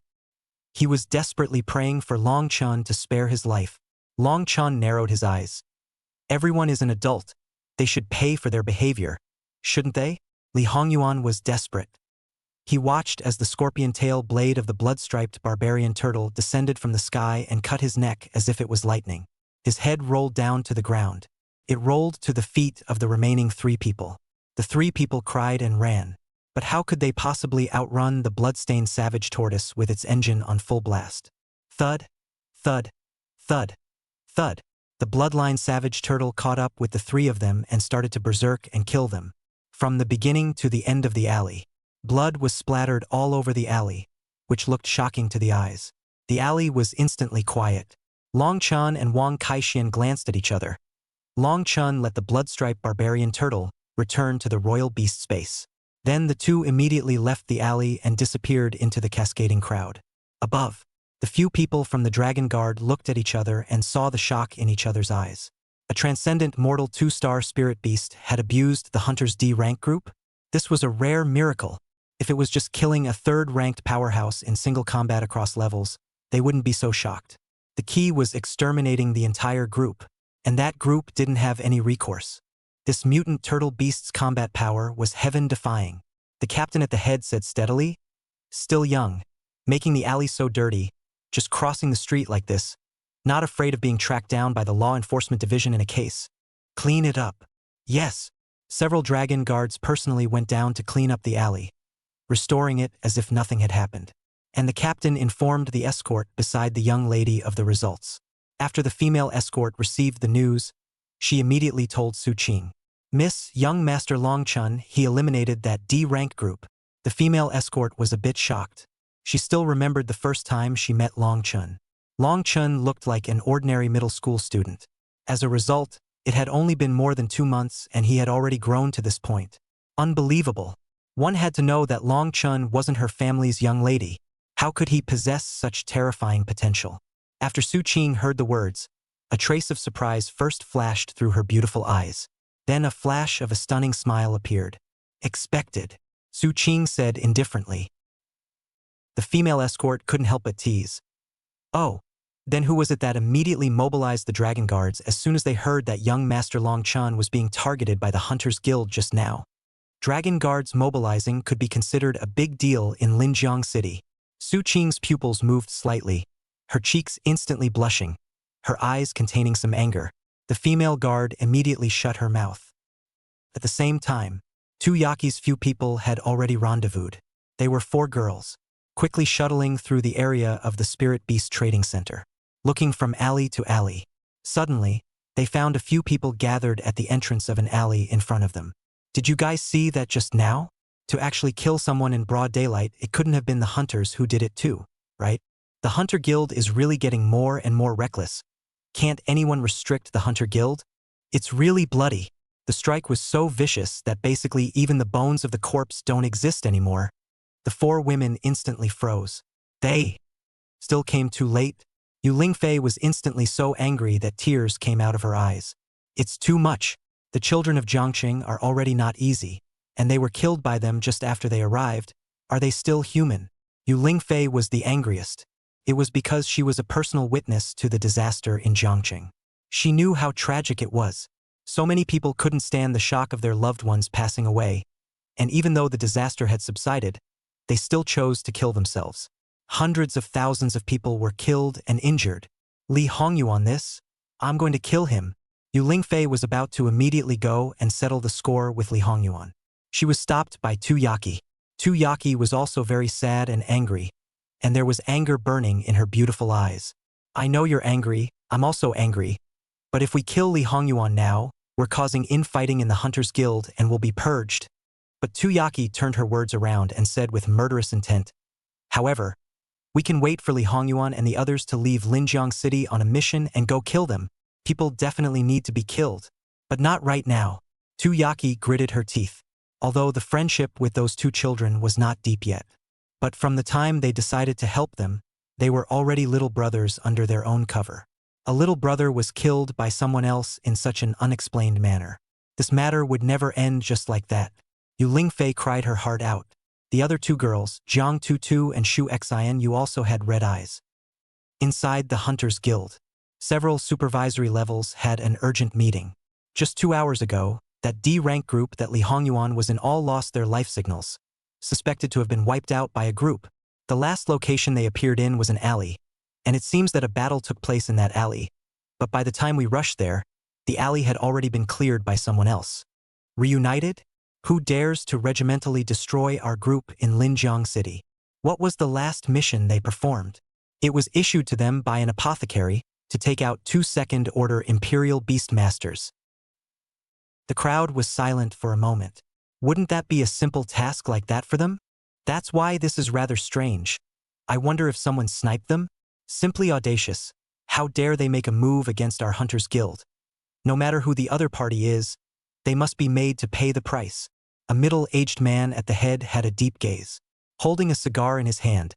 He was desperately praying for Long Chun to spare his life. Long Chun narrowed his eyes. Everyone is an adult. They should pay for their behavior, shouldn't they? Li Hongyuan was desperate. He watched as the scorpion tail blade of the blood-striped barbarian turtle descended from the sky and cut his neck as if it was lightning. His head rolled down to the ground. It rolled to the feet of the remaining 3 people. The 3 people cried and ran. But how could they possibly outrun the blood-stained savage tortoise with its engine on full blast? Thud, thud, thud, thud. The bloodline savage turtle caught up with the 3 of them and started to berserk and kill them. From the beginning to the end of the alley, blood was splattered all over the alley, which looked shocking to the eyes. The alley was instantly quiet. Long Chun and Wang Kaixian glanced at each other. Long Chun let the blood-striped barbarian turtle return to the royal beast space. Then the 2 immediately left the alley and disappeared into the cascading crowd. Above, the few people from the Dragon Guard looked at each other and saw the shock in each other's eyes. A transcendent mortal 2-star spirit beast had abused the Hunter's D rank group? This was a rare miracle. If it was just killing a 3rd-ranked powerhouse in single combat across levels, they wouldn't be so shocked. The key was exterminating the entire group, and that group didn't have any recourse. This mutant turtle beast's combat power was heaven-defying. The captain at the head said steadily, "Still young, making the alley so dirty, just crossing the street like this, not afraid of being tracked down by the law enforcement division in a case. Clean it up." Yes, several dragon guards personally went down to clean up the alley, restoring it as if nothing had happened. And the captain informed the escort beside the young lady of the results. After the female escort received the news, she immediately told Su Qing, "Miss, young Master Long Chun, he eliminated that D rank group." The female escort was a bit shocked. She still remembered the first time she met Long Chun. Long Chun looked like an ordinary middle school student. As a result, it had only been more than 2 months and he had already grown to this point. Unbelievable. One had to know that Long Chun wasn't her family's young lady. How could he possess such terrifying potential? After Su Qing heard the words, a trace of surprise first flashed through her beautiful eyes. Then a flash of a stunning smile appeared. "Expected," Su Qing said indifferently. The female escort couldn't help but tease. "Oh, then who was it that immediately mobilized the dragon guards as soon as they heard that young Master Long Chun was being targeted by the Hunters Guild just now?" Dragon guards mobilizing could be considered a big deal in Linjiang City. Su Qing's pupils moved slightly, her cheeks instantly blushing, her eyes containing some anger. The female guard immediately shut her mouth. At the same time, 2 Yaki's few people had already rendezvoused. They were 4 girls, quickly shuttling through the area of the Spirit Beast Trading Center, looking from alley to alley. Suddenly, they found a few people gathered at the entrance of an alley in front of them. "Did you guys see that just now? To actually kill someone in broad daylight, it couldn't have been the hunters who did it too, right? The Hunter Guild is really getting more and more reckless. Can't anyone restrict the Hunter Guild? It's really bloody." The strike was so vicious that basically even the bones of the corpse don't exist anymore. The 4 women instantly froze. They still came too late. Yu Lingfei was instantly so angry that tears came out of her eyes. It's too much. The children of Jiangqing are already not easy, and they were killed by them just after they arrived. Are they still human? Yu Lingfei was the angriest. It was because she was a personal witness to the disaster in Jiangqing. She knew how tragic it was. So many people couldn't stand the shock of their loved ones passing away, and even though the disaster had subsided, they still chose to kill themselves. Hundreds of thousands of people were killed and injured. Li Hongyu on this? I'm going to kill him. Yu Lingfei was about to immediately go and settle the score with Li Hongyuan. She was stopped by 2 Yaki. 2 Yaki was also very sad and angry, and there was anger burning in her beautiful eyes. "I know you're angry, I'm also angry. But if we kill Li Hongyuan now, we're causing infighting in the Hunters Guild and will be purged." But 2 Yaki turned her words around and said with murderous intent, "However, we can wait for Li Hongyuan and the others to leave Linjiang City on a mission and go kill them. People definitely need to be killed. But not right now." 2 Yaki gritted her teeth. Although the friendship with those 2 children was not deep yet. But from the time they decided to help them, they were already little brothers under their own cover. A little brother was killed by someone else in such an unexplained manner. This matter would never end just like that. Yu Lingfei cried her heart out. The other 2 girls, Jiang Tutu and Shu Xian, you also had red eyes. Inside the Hunters Guild, several supervisory levels had an urgent meeting. Just 2 hours ago, that D-rank group that Li Hongyuan was in all lost their life signals, suspected to have been wiped out by a group. The last location they appeared in was an alley, and it seems that a battle took place in that alley. But by the time we rushed there, the alley had already been cleared by someone else. Reunited? Who dares to regimentally destroy our group in Linjiang City? What was the last mission they performed? It was issued to them by an apothecary to take out 2 second-order Imperial Beastmasters. The crowd was silent for a moment. Wouldn't that be a simple task like that for them? That's why this is rather strange. I wonder if someone sniped them? Simply audacious. How dare they make a move against our Hunters Guild? No matter who the other party is, they must be made to pay the price. A middle-aged man at the head had a deep gaze. Holding a cigar in his hand,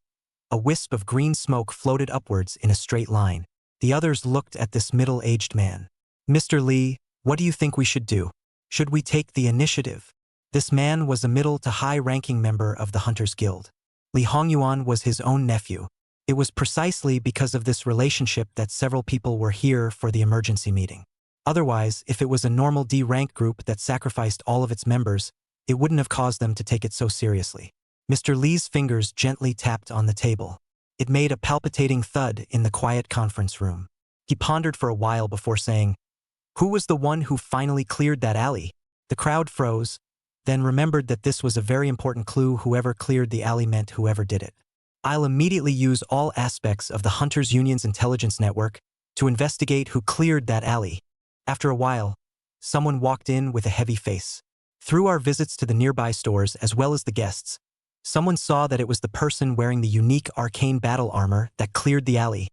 a wisp of green smoke floated upwards in a straight line. The others looked at this middle-aged man. Mr. Li, what do you think we should do? Should we take the initiative? This man was a middle to high-ranking member of the Hunters Guild. Li Hongyuan was his own nephew. It was precisely because of this relationship that several people were here for the emergency meeting. Otherwise, if it was a normal D-rank group that sacrificed all of its members, it wouldn't have caused them to take it so seriously. Mr. Li's fingers gently tapped on the table. It made a palpitating thud in the quiet conference room. He pondered for a while before saying, "Who was the one who finally cleared that alley?" The crowd froze, then remembered that this was a very important clue. Whoever cleared the alley meant whoever did it. I'll immediately use all aspects of the Hunters Union's intelligence network to investigate who cleared that alley. After a while, someone walked in with a heavy face. Through our visits to the nearby stores as well as the guests, someone saw that it was the person wearing the unique arcane battle armor that cleared the alley.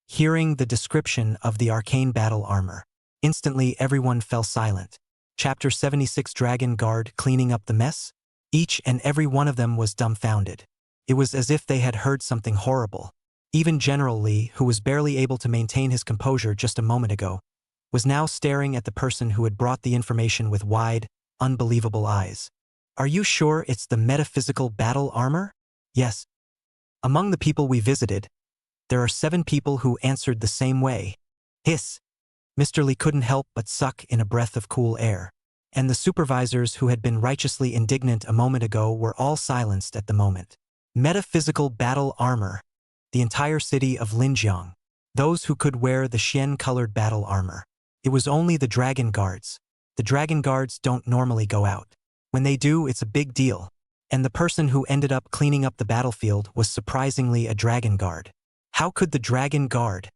Hearing the description of the arcane battle armor, instantly everyone fell silent. Chapter 76 Dragon Guard cleaning up the mess? Each and every one of them was dumbfounded. It was as if they had heard something horrible. Even General Li, who was barely able to maintain his composure just a moment ago, was now staring at the person who had brought the information with wide, unbelievable eyes. Are you sure it's the metaphysical battle armor? Yes. Among the people we visited, there are 7 people who answered the same way. Hiss. Mr. Li couldn't help but suck in a breath of cool air. And the supervisors who had been righteously indignant a moment ago were all silenced at the moment. Metaphysical battle armor. The entire city of Linjiang. Those who could wear the Xian-colored battle armor. It was only the Dragon Guards. The Dragon Guards don't normally go out. When they do, it's a big deal. And the person who ended up cleaning up the battlefield was surprisingly a Dragon Guard. How could the Dragon Guard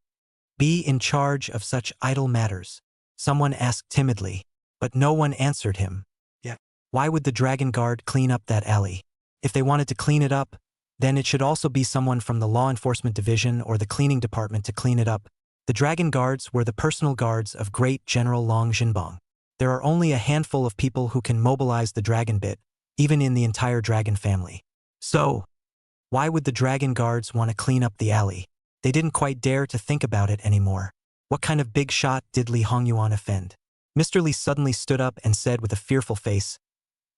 be in charge of such idle matters? Someone asked timidly, but no one answered him. Yeah. Why would the Dragon Guard clean up that alley? If they wanted to clean it up, then it should also be someone from the law enforcement division or the cleaning department to clean it up. The Dragon Guards were the personal guards of Great General Long Jinbang. There are only a handful of people who can mobilize the Dragon Bit, even in the entire Dragon family. So, why would the Dragon Guards want to clean up the alley? They didn't quite dare to think about it anymore. What kind of big shot did Li Hongyuan offend? Mr. Li suddenly stood up and said with a fearful face,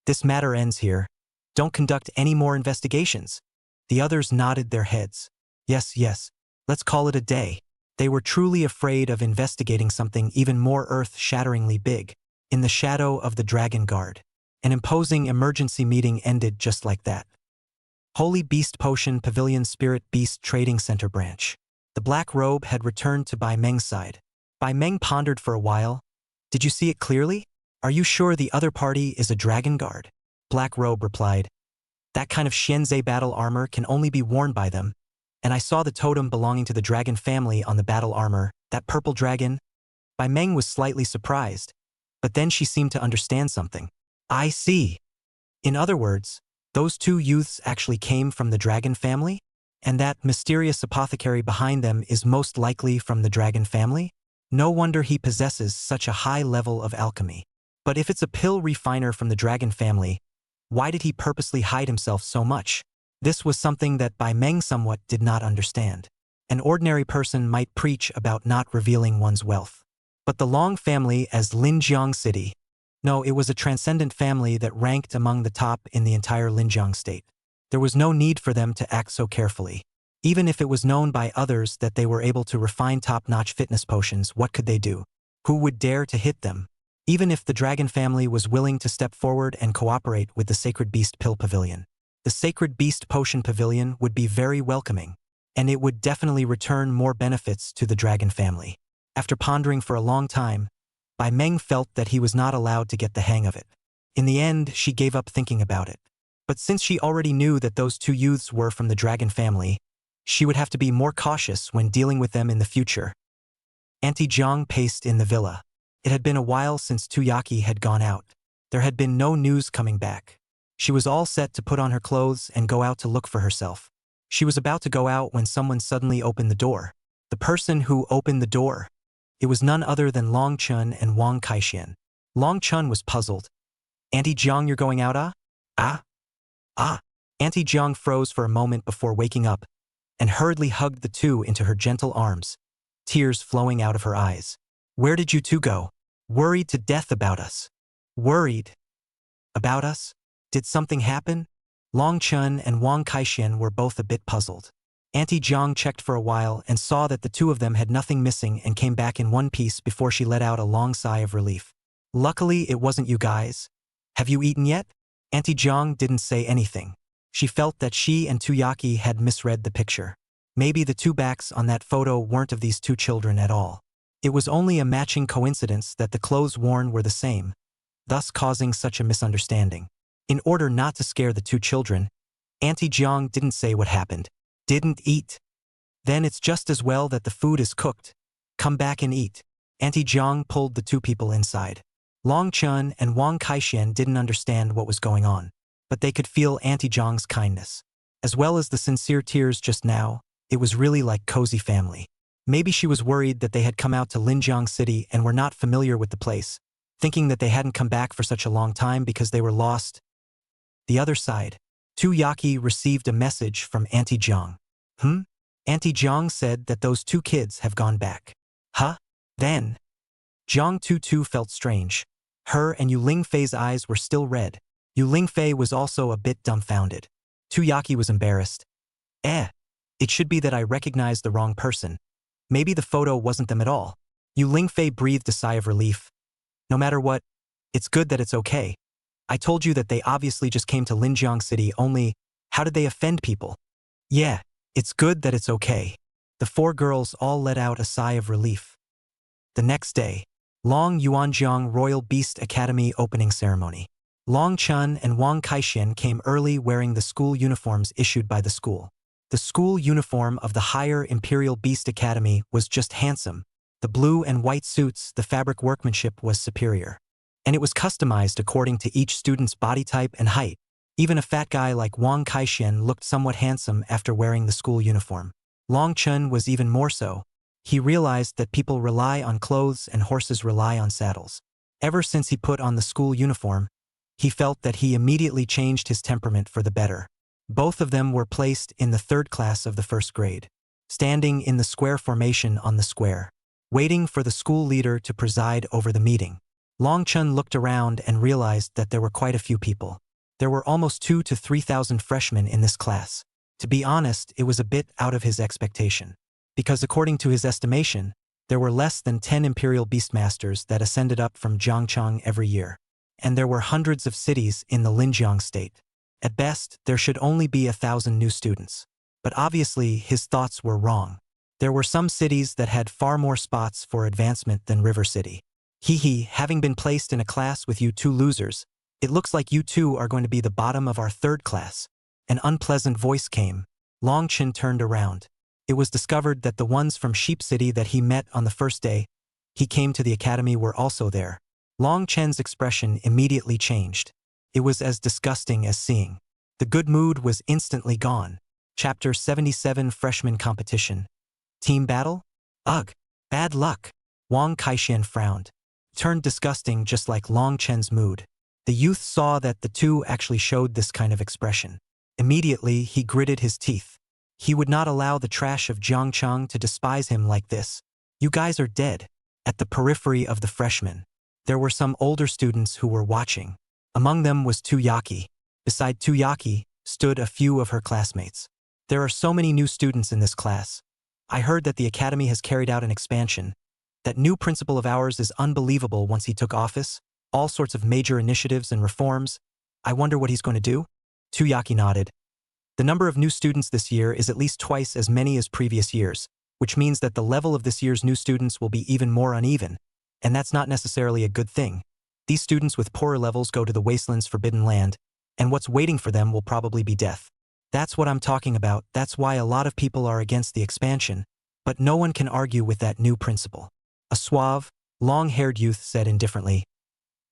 "This matter ends here. Don't conduct any more investigations." The others nodded their heads. Yes, yes, let's call it a day. They were truly afraid of investigating something even more earth-shatteringly big. In the shadow of the Dragon Guard, an imposing emergency meeting ended just like that. Holy Beast Potion Pavilion Spirit Beast Trading Center Branch. The black robe had returned to Bai Meng's side. Bai Meng pondered for a while. Did you see it clearly? Are you sure the other party is a Dragon Guard? Black Robe replied, that kind of Xianzhe battle armor can only be worn by them, and I saw the totem belonging to the dragon family on the battle armor, that purple dragon. Bai Meng was slightly surprised, but then she seemed to understand something. I see. In other words, those 2 youths actually came from the dragon family? And that mysterious apothecary behind them is most likely from the dragon family? No wonder he possesses such a high level of alchemy. But if it's a pill refiner from the dragon family, why did he purposely hide himself so much? This was something that Bai Meng somewhat did not understand. An ordinary person might preach about not revealing one's wealth. But the Long family as Linjiang City, no, it was a transcendent family that ranked among the top in the entire Linjiang state. There was no need for them to act so carefully. Even if it was known by others that they were able to refine top-notch fitness potions, what could they do? Who would dare to hit them? Even if the dragon family was willing to step forward and cooperate with the Sacred Beast Pill Pavilion, the Sacred Beast Potion Pavilion would be very welcoming, and it would definitely return more benefits to the dragon family. After pondering for a long time, Bai Meng felt that he was not allowed to get the hang of it. In the end, she gave up thinking about it. But since she already knew that those 2 youths were from the dragon family, she would have to be more cautious when dealing with them in the future. Auntie Jiang paced in the villa. It had been a while since Tuyaki had gone out. There had been no news coming back. She was all set to put on her clothes and go out to look for herself. She was about to go out when someone suddenly opened the door. The person who opened the door. It was none other than Long Chun and Wang Kaixian. Long Chun was puzzled. Auntie Jiang, you're going out, Ah. Auntie Jiang froze for a moment before waking up and hurriedly hugged the 2 into her gentle arms, tears flowing out of her eyes. Where did you two go? Worried to death about us. Worried? About us? Did something happen? Long Chun and Wang Kaixian were both a bit puzzled. Auntie Jiang checked for a while and saw that the two of them had nothing missing and came back in one piece before she let out a long sigh of relief. Luckily, it wasn't you guys. Have you eaten yet? Auntie Jiang didn't say anything. She felt that she and Tuyaki had misread the picture. Maybe the two backs on that photo weren't of these two children at all. It was only a matching coincidence that the clothes worn were the same, thus causing such a misunderstanding. In order not to scare the two children, Auntie Jiang didn't say what happened. Didn't eat. Then it's just as well that the food is cooked. Come back and eat. Auntie Jiang pulled the two people inside. Long Chun and Wang Kaixian didn't understand what was going on, but they could feel Auntie Jiang's kindness. As well as the sincere tears just now, it was really like cozy family. Maybe she was worried that they had come out to Linjiang City and were not familiar with the place, thinking that they hadn't come back for such a long time because they were lost. The other side. Tuyaki received a message from Auntie Jiang. Auntie Jiang said that those two kids have gone back. Huh? Then. Jiang Tutu felt strange. Her and Yu Lingfei's eyes were still red. Yu Lingfei was also a bit dumbfounded. Tuyaki was embarrassed. It should be that I recognized the wrong person. Maybe the photo wasn't them at all. Yu Lingfei breathed a sigh of relief. No matter what, it's good that it's okay. I told you that they obviously just came to Linjiang City only, how did they offend people? Yeah, it's good that it's okay. The four girls all let out a sigh of relief. The next day, Long Yuanjiang Royal Beast Academy opening ceremony. Long Chun and Wang Kaixian came early wearing the school uniforms issued by the school. The school uniform of the Higher Imperial Beast Academy was just handsome. The blue and white suits, the fabric workmanship was superior. And it was customized according to each student's body type and height. Even a fat guy like Wang Kaixian looked somewhat handsome after wearing the school uniform. Long Chun was even more so. He realized that people rely on clothes and horses rely on saddles. Ever since he put on the school uniform, he felt that he immediately changed his temperament for the better. Both of them were placed in the third class of the first grade, standing in the square formation on the square, waiting for the school leader to preside over the meeting. Long Chun looked around and realized that there were quite a few people. There were almost 2,000 to 3,000 freshmen in this class. To be honest, it was a bit out of his expectation. Because according to his estimation, there were less than 10 Imperial Beastmasters that ascended up from Jiangchang every year. And there were hundreds of cities in the Linjiang state. At best, there should only be 1,000 new students. But obviously, his thoughts were wrong. There were some cities that had far more spots for advancement than River City. Having been placed in a class with you two losers, it looks like you two are going to be the bottom of our third class. An unpleasant voice came. Long Chin turned around. It was discovered that the ones from Sheep City that he met on the first day he came to the academy were also there. Long Chen's expression immediately changed. It was as disgusting as seeing. The good mood was instantly gone. Chapter 77 Freshman Competition. Team Battle? Ugh, bad luck. Wang Kaixian frowned. Turned disgusting just like Long Chen's mood. The youth saw that the two actually showed this kind of expression. Immediately, he gritted his teeth. He would not allow the trash of Jiangchang to despise him like this. You guys are dead. At the periphery of the freshmen, there were some older students who were watching. Among them was Tuyaki. Beside Tuyaki stood a few of her classmates. There are so many new students in this class. I heard that the academy has carried out an expansion. That new principal of ours is unbelievable once he took office. All sorts of major initiatives and reforms. I wonder what he's going to do? Tuyaki nodded. The number of new students this year is at least twice as many as previous years, which means that the level of this year's new students will be even more uneven. And that's not necessarily a good thing. These students with poorer levels go to the Wasteland's Forbidden Land, and what's waiting for them will probably be death. That's what I'm talking about. That's why a lot of people are against the expansion, but no one can argue with that new principle. A suave, long-haired youth said indifferently,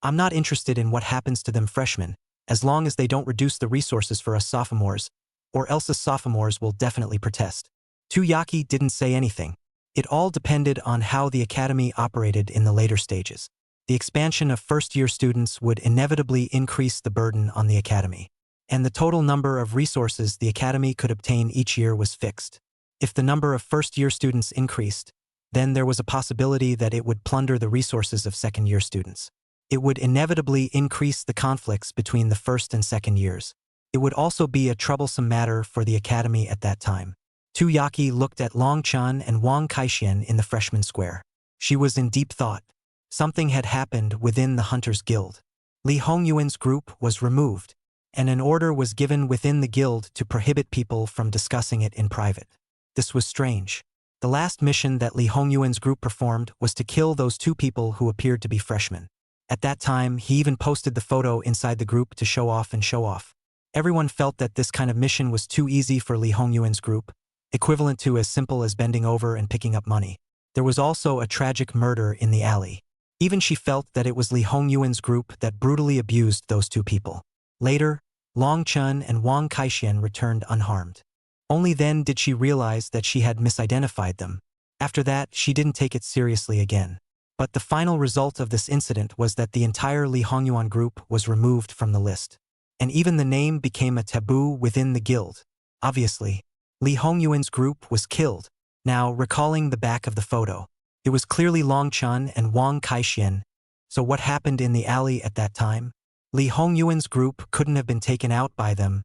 I'm not interested in what happens to them freshmen, as long as they don't reduce the resources for us sophomores, or else us sophomores will definitely protest. Tuyaki didn't say anything. It all depended on how the academy operated in the later stages. The expansion of first-year students would inevitably increase the burden on the academy, and the total number of resources the academy could obtain each year was fixed. If the number of first-year students increased, then there was a possibility that it would plunder the resources of second-year students. It would inevitably increase the conflicts between the first and second years. It would also be a troublesome matter for the academy at that time. Tu Yaki looked at Long Chun and Wang Kaixian in the freshman square. She was in deep thought. Something had happened within the Hunters Guild. Li Hongyuan's group was removed, and an order was given within the guild to prohibit people from discussing it in private. This was strange. The last mission that Li Hongyuan's group performed was to kill those two people who appeared to be freshmen. At that time, he even posted the photo inside the group to show off and show off. Everyone felt that this kind of mission was too easy for Li Hongyuan's group, equivalent to as simple as bending over and picking up money. There was also a tragic murder in the alley. Even she felt that it was Li Hongyuan's group that brutally abused those two people. Later, Long Chun and Wang Kaixian returned unharmed. Only then did she realize that she had misidentified them. After that, she didn't take it seriously again. But the final result of this incident was that the entire Li Hongyuan group was removed from the list. And even the name became a taboo within the guild. Obviously, Li Hongyuan's group was killed. Now, recalling the back of the photo, it was clearly Long Chun and Wang Kaixian. So what happened in the alley at that time? Li Hongyuan's group couldn't have been taken out by them.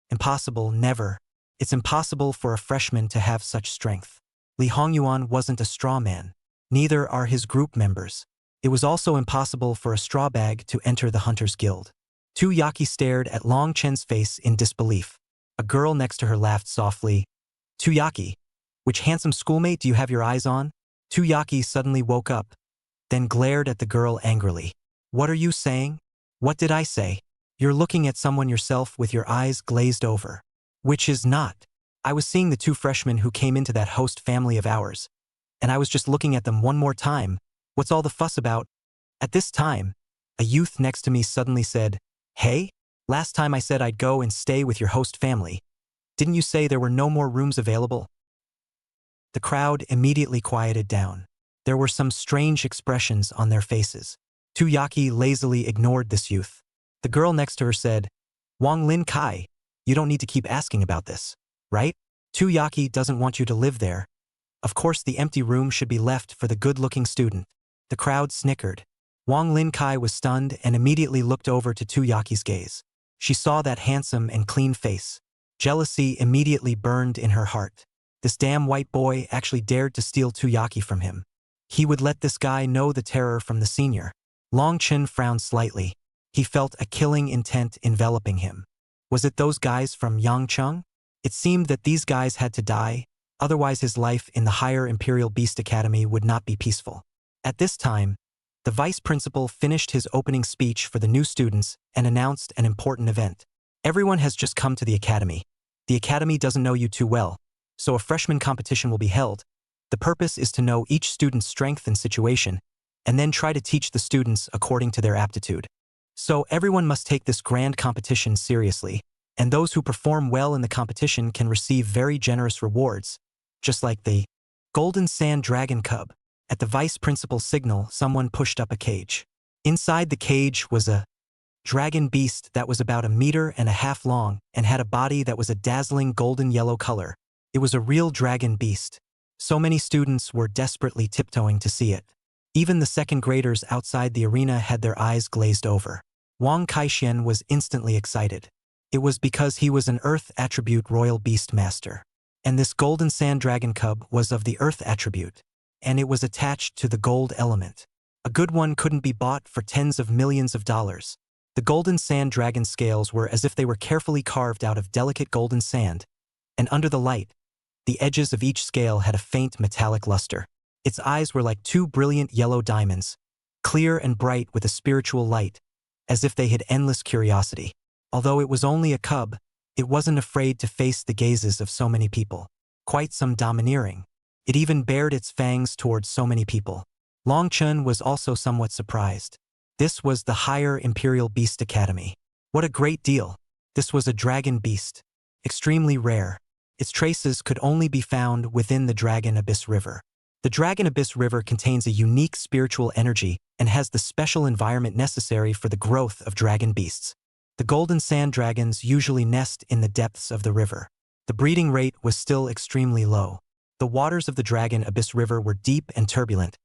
Impossible, never. It's impossible for a freshman to have such strength. Li Hongyuan wasn't a straw man. Neither are his group members. It was also impossible for a straw bag to enter the Hunters Guild. Tu Yaki stared at Long Chen's face in disbelief. A girl next to her laughed softly. Tu Yaki, which handsome schoolmate do you have your eyes on? Tu Yaki suddenly woke up, then glared at the girl angrily. What are you saying? What did I say? You're looking at someone yourself with your eyes glazed over. Which is not. I was seeing the two freshmen who came into that host family of ours, and I was just looking at them one more time. What's all the fuss about? At this time, a youth next to me suddenly said, Hey, last time I said I'd go and stay with your host family. Didn't you say there were no more rooms available? The crowd immediately quieted down. There were some strange expressions on their faces. Tu Yaki lazily ignored this youth. The girl next to her said, Wang Lin Kai, you don't need to keep asking about this, right? Tu Yaki doesn't want you to live there. Of course the empty room should be left for the good-looking student. The crowd snickered. Wang Lin Kai was stunned and immediately looked over to Tu Yaki's gaze. She saw that handsome and clean face. Jealousy immediately burned in her heart. This damn white boy actually dared to steal Tu Yaki from him. He would let this guy know the terror from the senior. Long Chen frowned slightly. He felt a killing intent enveloping him. Was it those guys from Yangcheng? It seemed that these guys had to die, otherwise his life in the higher Imperial Beast Academy would not be peaceful. At this time, the vice principal finished his opening speech for the new students and announced an important event. Everyone has just come to the academy. The academy doesn't know you too well, so a freshman competition will be held. The purpose is to know each student's strength and situation, and then try to teach the students according to their aptitude. So everyone must take this grand competition seriously, and those who perform well in the competition can receive very generous rewards, just like the Golden Sand Dragon Cub. At the vice principal's signal, someone pushed up a cage. Inside the cage was a dragon beast that was about 1.5 meters long and had a body that was a dazzling golden yellow color. It was a real dragon beast. So many students were desperately tiptoeing to see it. Even the second graders outside the arena had their eyes glazed over. Wang Kaixian was instantly excited. It was because he was an Earth attribute royal beast master. And this golden sand dragon cub was of the Earth attribute. And it was attached to the gold element. A good one couldn't be bought for tens of millions of dollars. The golden sand dragon scales were as if they were carefully carved out of delicate golden sand, and under the light, the edges of each scale had a faint metallic luster. Its eyes were like two brilliant yellow diamonds, clear and bright with a spiritual light, as if they had endless curiosity. Although it was only a cub, it wasn't afraid to face the gazes of so many people. Quite some domineering. It even bared its fangs towards so many people. Long Chun was also somewhat surprised. This was the higher Imperial Beast Academy. What a great deal. This was a dragon beast. Extremely rare. Its traces could only be found within the Dragon Abyss River. The Dragon Abyss River contains a unique spiritual energy and has the special environment necessary for the growth of dragon beasts. The golden sand dragons usually nest in the depths of the river. The breeding rate was still extremely low. The waters of the Dragon Abyss River were deep and turbulent,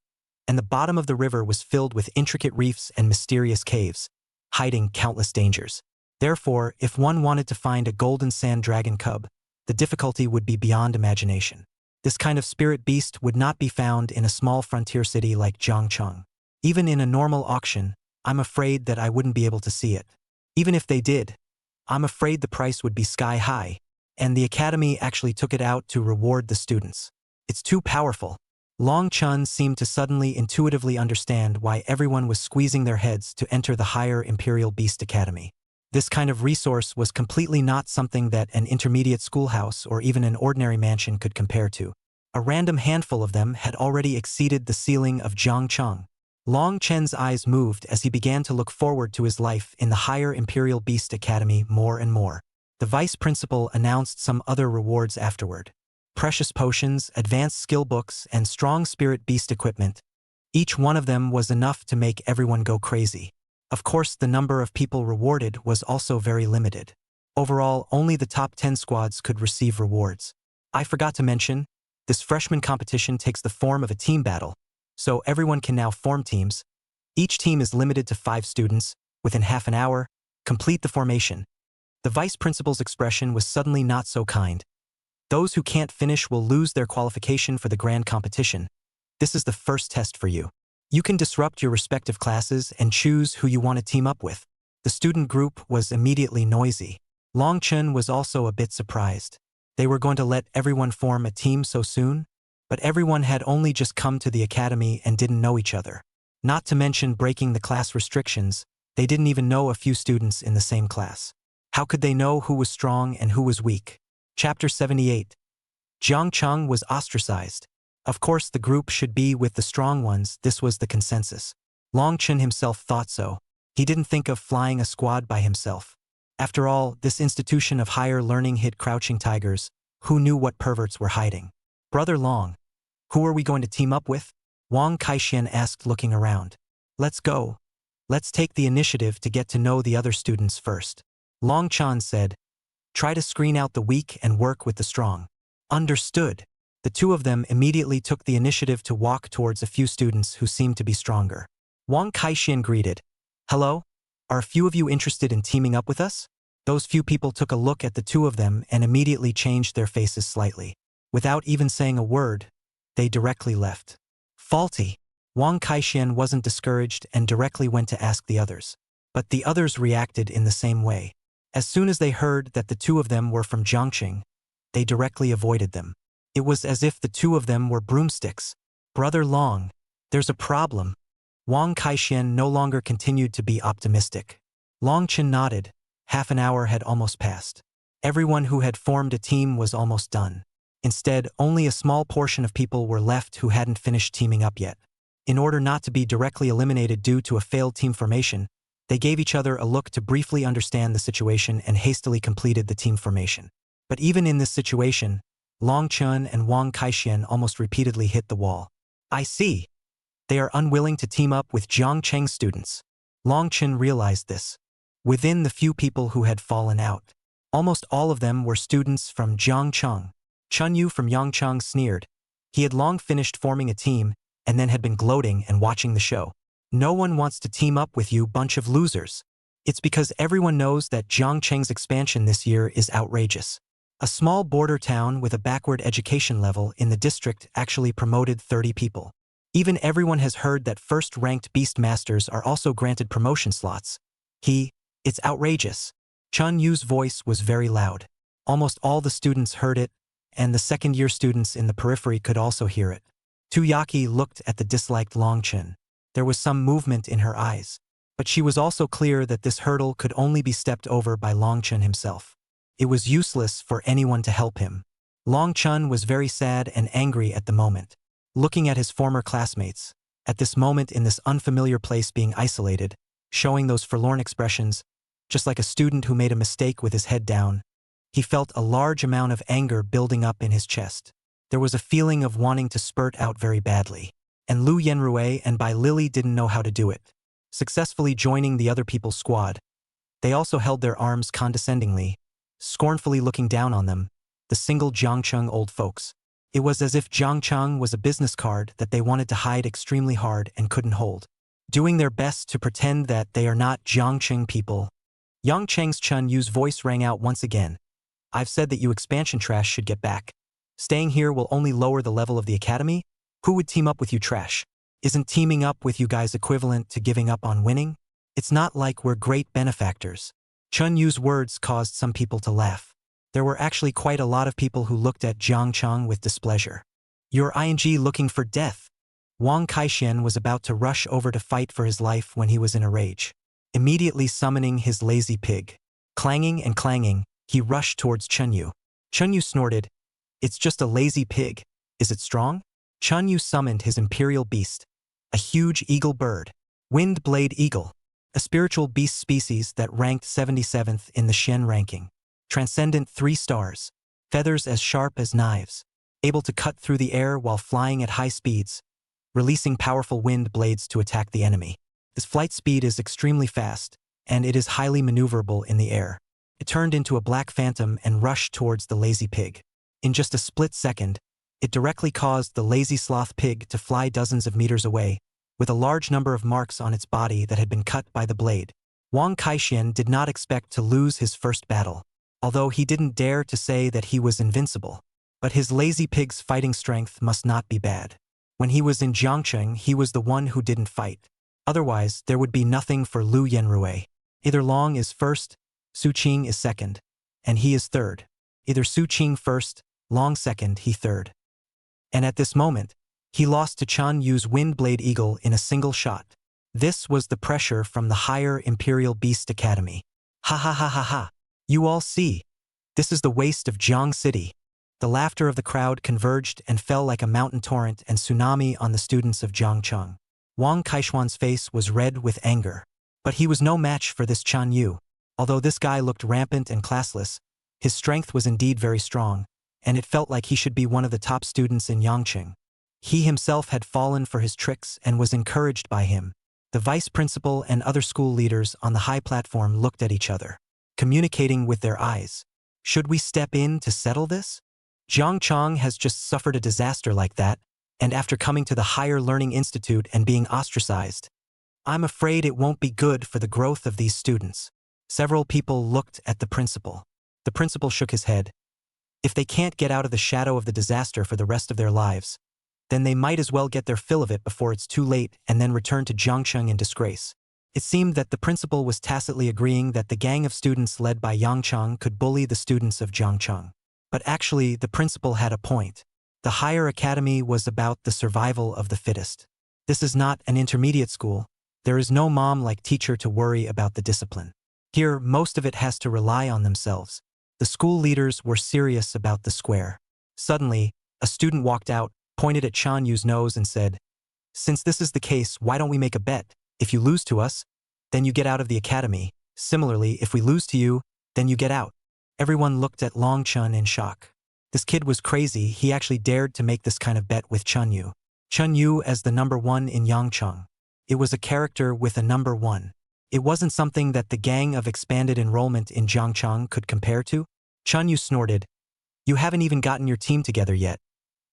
and the bottom of the river was filled with intricate reefs and mysterious caves, hiding countless dangers. Therefore, if one wanted to find a golden sand dragon cub, the difficulty would be beyond imagination. This kind of spirit beast would not be found in a small frontier city like Jiangcheng. Even in a normal auction, I'm afraid that I wouldn't be able to see it. Even if they did, I'm afraid the price would be sky high, and the academy actually took it out to reward the students. It's too powerful. Long Chun seemed to suddenly intuitively understand why everyone was squeezing their heads to enter the higher Imperial Beast Academy. This kind of resource was completely not something that an intermediate schoolhouse or even an ordinary mansion could compare to. A random handful of them had already exceeded the ceiling of Jiangcheng. Long Chen's eyes moved as he began to look forward to his life in the higher Imperial Beast Academy more and more. The vice principal announced some other rewards afterward. Precious potions, advanced skill books, and strong spirit beast equipment. Each one of them was enough to make everyone go crazy. Of course, the number of people rewarded was also very limited. Overall, only the top 10 squads could receive rewards. I forgot to mention, this freshman competition takes the form of a team battle, so everyone can now form teams. Each team is limited to 5 students. Within half an hour, complete the formation. The vice principal's expression was suddenly not so kind. Those who can't finish will lose their qualification for the grand competition. This is the first test for you. You can disrupt your respective classes and choose who you want to team up with. The student group was immediately noisy. Long Chun was also a bit surprised. They were going to let everyone form a team so soon? But everyone had only just come to the academy and didn't know each other. Not to mention breaking the class restrictions, they didn't even know a few students in the same class. How could they know who was strong and who was weak? Chapter 78. Jiangcheng was ostracized. Of course, the group should be with the strong ones. This was the consensus. Long Chun himself thought so. He didn't think of flying a squad by himself. After all, this institution of higher learning hid crouching tigers. Who knew what perverts were hiding? Brother Long, who are we going to team up with? Wang Kaixian asked, looking around. Let's go. Let's take the initiative to get to know the other students first. Long Chan said, try to screen out the weak and work with the strong. Understood. The two of them immediately took the initiative to walk towards a few students who seemed to be stronger. Wang Kaixian greeted. Hello? Are a few of you interested in teaming up with us? Those few people took a look at the two of them and immediately changed their faces slightly. Without even saying a word, they directly left. Faulty. Wang Kaixian wasn't discouraged and directly went to ask the others. But the others reacted in the same way. As soon as they heard that the two of them were from Jiangcheng, they directly avoided them. It was as if the two of them were broomsticks. Brother Long, there's a problem. Wang Kaixian no longer continued to be optimistic. Long Chen nodded. Half an hour had almost passed. Everyone who had formed a team was almost done. Instead, only a small portion of people were left who hadn't finished teaming up yet. In order not to be directly eliminated due to a failed team formation, they gave each other a look to briefly understand the situation and hastily completed the team formation. But even in this situation, Long Chun and Wang Kaixian almost repeatedly hit the wall. I see. They are unwilling to team up with Jiangcheng students. Long Chun realized this. Within the few people who had fallen out, almost all of them were students from Jiangcheng. Chun Yu from Yangcheng sneered. He had long finished forming a team and then had been gloating and watching the show. No one wants to team up with you, bunch of losers. It's because everyone knows that Jiangcheng's expansion this year is outrageous. A small border town with a backward education level in the district actually promoted 30 people. Even everyone has heard that first-ranked beast masters are also granted promotion slots. It's outrageous. Chun Yu's voice was very loud. Almost all the students heard it, and the second-year students in the periphery could also hear it. Tuyaki looked at the disliked Long Chen. There was some movement in her eyes, but she was also clear that this hurdle could only be stepped over by Long Chen himself. It was useless for anyone to help him. Long Chen was very sad and angry at the moment. Looking at his former classmates, at this moment in this unfamiliar place being isolated, showing those forlorn expressions, just like a student who made a mistake with his head down, he felt a large amount of anger building up in his chest. There was a feeling of wanting to spurt out very badly. And Lu Yenrui and Bai Lily didn't know how to do it. Successfully joining the other people's squad, they also held their arms condescendingly, scornfully looking down on them, the single Jiangcheng old folks. It was as if Jiangcheng was a business card that they wanted to hide extremely hard and couldn't hold. Doing their best to pretend that they are not Jiangcheng people. Yang Cheng's Chun Yu's voice rang out once again. I've said that you expansion trash should get back. Staying here will only lower the level of the academy? Who would team up with you trash? Isn't teaming up with you guys equivalent to giving up on winning? It's not like we're great benefactors. Chun Yu's words caused some people to laugh. There were actually quite a lot of people who looked at Jiang Cheng with displeasure. You're ing looking for death. Wang Kaixian was about to rush over to fight for his life when he was in a rage. Immediately summoning his lazy pig. Clanging and clanging, he rushed towards Chun Yu. Chun Yu snorted. It's just a lazy pig. Is it strong? Chun Yu summoned his imperial beast. A huge eagle bird. Wind blade eagle. A spiritual beast species that ranked 77th in the Shen ranking. Transcendent 3 stars. Feathers as sharp as knives. Able to cut through the air while flying at high speeds. Releasing powerful wind blades to attack the enemy. Its flight speed is extremely fast, and it is highly maneuverable in the air. It turned into a black phantom and rushed towards the lazy pig. In just a split second, it directly caused the lazy sloth pig to fly dozens of meters away, with a large number of marks on its body that had been cut by the blade. Wang Kaixian did not expect to lose his first battle, although he didn't dare to say that he was invincible. But his lazy pig's fighting strength must not be bad. When he was in Jiangcheng, he was the one who didn't fight. Otherwise, there would be nothing for Lu Yenrui. Either Long is first, Su Qing is second, and he is third. Either Su Qing first, Long second, he third. And at this moment, he lost to Chun Yu's Windblade Eagle in a single shot. This was the pressure from the higher Imperial Beast Academy. Ha ha ha ha ha. You all see. This is the waste of Jiang City. The laughter of the crowd converged and fell like a mountain torrent and tsunami on the students of Jiangcheng. Wang Kaishuan's face was red with anger. But he was no match for this Chun Yu. Although this guy looked rampant and classless, his strength was indeed very strong, and it felt like he should be one of the top students in Yangqing. He himself had fallen for his tricks and was encouraged by him. The vice principal and other school leaders on the high platform looked at each other, communicating with their eyes. Should we step in to settle this? Jiangcheng has just suffered a disaster like that, and after coming to the Higher Learning Institute and being ostracized, I'm afraid it won't be good for the growth of these students. Several people looked at the principal. The principal shook his head. If they can't get out of the shadow of the disaster for the rest of their lives, then they might as well get their fill of it before it's too late and then return to Jiangcheng in disgrace. It seemed that the principal was tacitly agreeing that the gang of students led by Yangcheng could bully the students of Jiangcheng. But actually, the principal had a point. The higher academy was about the survival of the fittest. This is not an intermediate school. There is no mom like teacher to worry about the discipline. Here, most of it has to rely on themselves. The school leaders were serious about the square. Suddenly, a student walked out, pointed at Chun Yu's nose and said, "Since this is the case, why don't we make a bet? If you lose to us, then you get out of the academy. Similarly, if we lose to you, then you get out." Everyone looked at Long Chun in shock. This kid was crazy. He actually dared to make this kind of bet with Chun Yu. Chun Yu as the number 1 in Yangcheng. It was a character with a number 1. It wasn't something that the gang of expanded enrollment in Jiangcheng could compare to. Chun Yu snorted. You haven't even gotten your team together yet.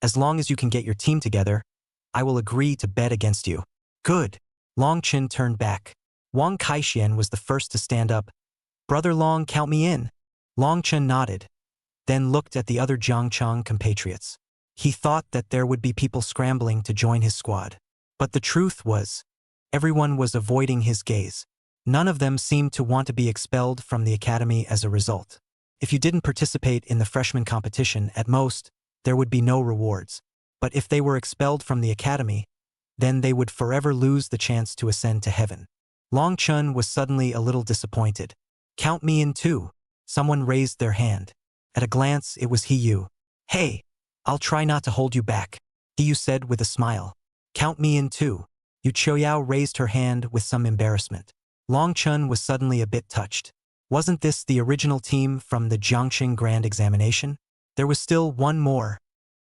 As long as you can get your team together, I will agree to bet against you. Good. Long Chin turned back. Wang Kaixian was the first to stand up. Brother Long, count me in. Long Chen nodded, then looked at the other Jiangcheng compatriots. He thought that there would be people scrambling to join his squad. But the truth was, everyone was avoiding his gaze. None of them seemed to want to be expelled from the academy as a result. If you didn't participate in the freshman competition, at most, there would be no rewards. But if they were expelled from the academy, then they would forever lose the chance to ascend to heaven. Long Chun was suddenly a little disappointed. Count me in too. Someone raised their hand. At a glance, it was He Yu. Hey, I'll try not to hold you back, He Yu said with a smile. Count me in too. Yu Choyao raised her hand with some embarrassment. Long Chun was suddenly a bit touched. Wasn't this the original team from the Jiangxing Grand Examination? There was still one more.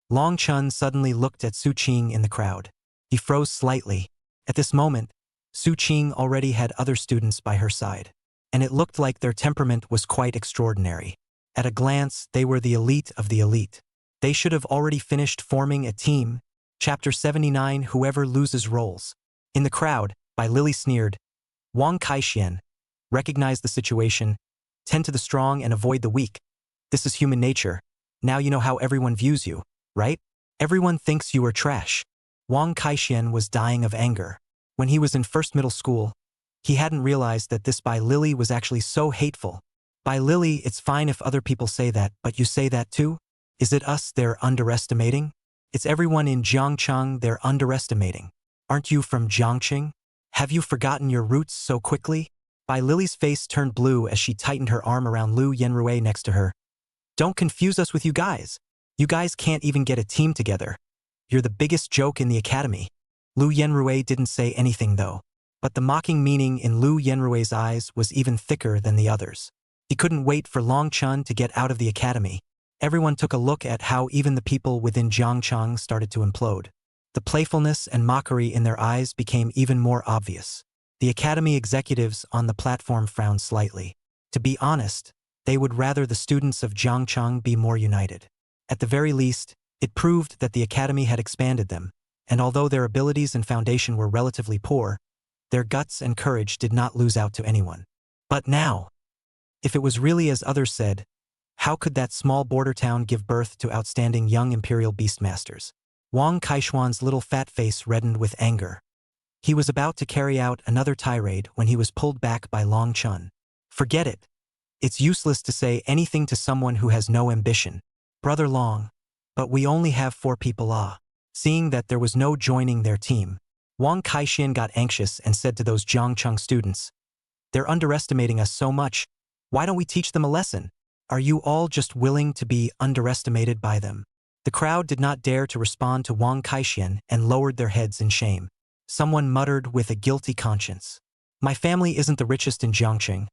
Long Chun suddenly looked at Su Qing in the crowd. He froze slightly. At this moment, Su Qing already had other students by her side, and it looked like their temperament was quite extraordinary. At a glance, they were the elite of the elite. They should have already finished forming a team. Chapter 79, Whoever Loses Roles. In the crowd, by Lily sneered, Wang Kaixian, recognize the situation, tend to the strong and avoid the weak. This is human nature. Now you know how everyone views you, right? Everyone thinks you are trash. Wang Kaixian was dying of anger. When he was in first middle school, he hadn't realized that this by Lily was actually so hateful. By Lily, it's fine if other people say that, but you say that too? Is it us they're underestimating? It's everyone in Jiangcheng they're underestimating. Aren't you from Jiangcheng? Have you forgotten your roots so quickly? By Lily's face turned blue as she tightened her arm around Lu Yenrui next to her. Don't confuse us with you guys. You guys can't even get a team together. You're the biggest joke in the academy. Lu Yenrui didn't say anything though. But the mocking meaning in Lu Yenrui's eyes was even thicker than the others. He couldn't wait for Long Chun to get out of the academy. Everyone took a look at how even the people within Jiangcheng started to implode. The playfulness and mockery in their eyes became even more obvious. The academy executives on the platform frowned slightly. To be honest, they would rather the students of Jiangcheng be more united. At the very least, it proved that the academy had expanded them, and although their abilities and foundation were relatively poor, their guts and courage did not lose out to anyone. But now, if it was really as others said, how could that small border town give birth to outstanding young imperial beastmasters? Wang Kaishuan's little fat face reddened with anger. He was about to carry out another tirade when he was pulled back by Long Chun. Forget it. It's useless to say anything to someone who has no ambition. Brother Long. But we only have 4 people. Seeing that there was no joining their team, Wang Kaixian got anxious and said to those Jiangcheng students, They're underestimating us so much. Why don't we teach them a lesson? Are you all just willing to be underestimated by them? The crowd did not dare to respond to Wang Kaixian and lowered their heads in shame. Someone muttered with a guilty conscience. My family isn't the richest in Jiangcheng.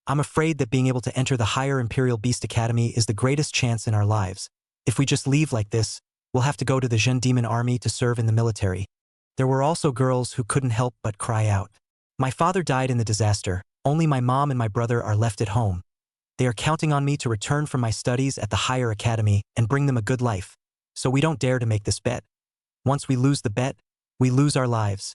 I'm afraid that being able to enter the higher Imperial Beast Academy is the greatest chance in our lives. If we just leave like this, we'll have to go to the Zhen Demon Army to serve in the military. There were also girls who couldn't help but cry out. My father died in the disaster. Only my mom and my brother are left at home. They are counting on me to return from my studies at the higher academy and bring them a good life. So we don't dare to make this bet. Once we lose the bet, we lose our lives.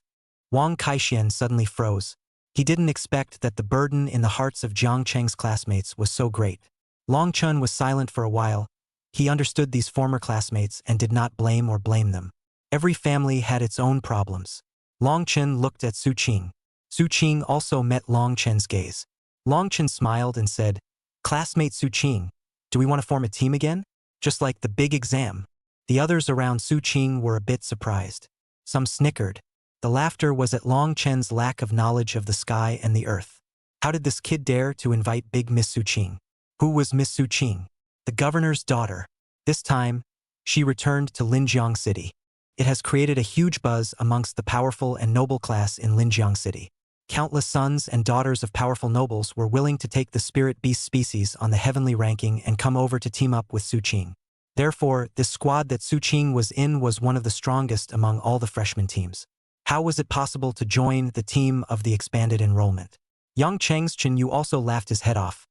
Wang Kaixian suddenly froze. He didn't expect that the burden in the hearts of Jiang Cheng's classmates was so great. Long Chun was silent for a while. He understood these former classmates and did not blame or blame them. Every family had its own problems. Long Chun looked at Su Qing. Su Qing also met Long Chen's gaze. Long Chen smiled and said, Classmate Su Qing, do we want to form a team again? Just like the big exam. The others around Su Qing were a bit surprised. Some snickered. The laughter was at Long Chen's lack of knowledge of the sky and the earth. How did this kid dare to invite big Miss Su Qing? Who was Miss Su Qing? The governor's daughter. This time, she returned to Linjiang City. It has created a huge buzz amongst the powerful and noble class in Linjiang City. Countless sons and daughters of powerful nobles were willing to take the spirit beast species on the heavenly ranking and come over to team up with Su Qing. Therefore, this squad that Su Qing was in was one of the strongest among all the freshman teams. How was it possible to join the team of the expanded enrollment? Young Cheng's Chen also laughed his head off.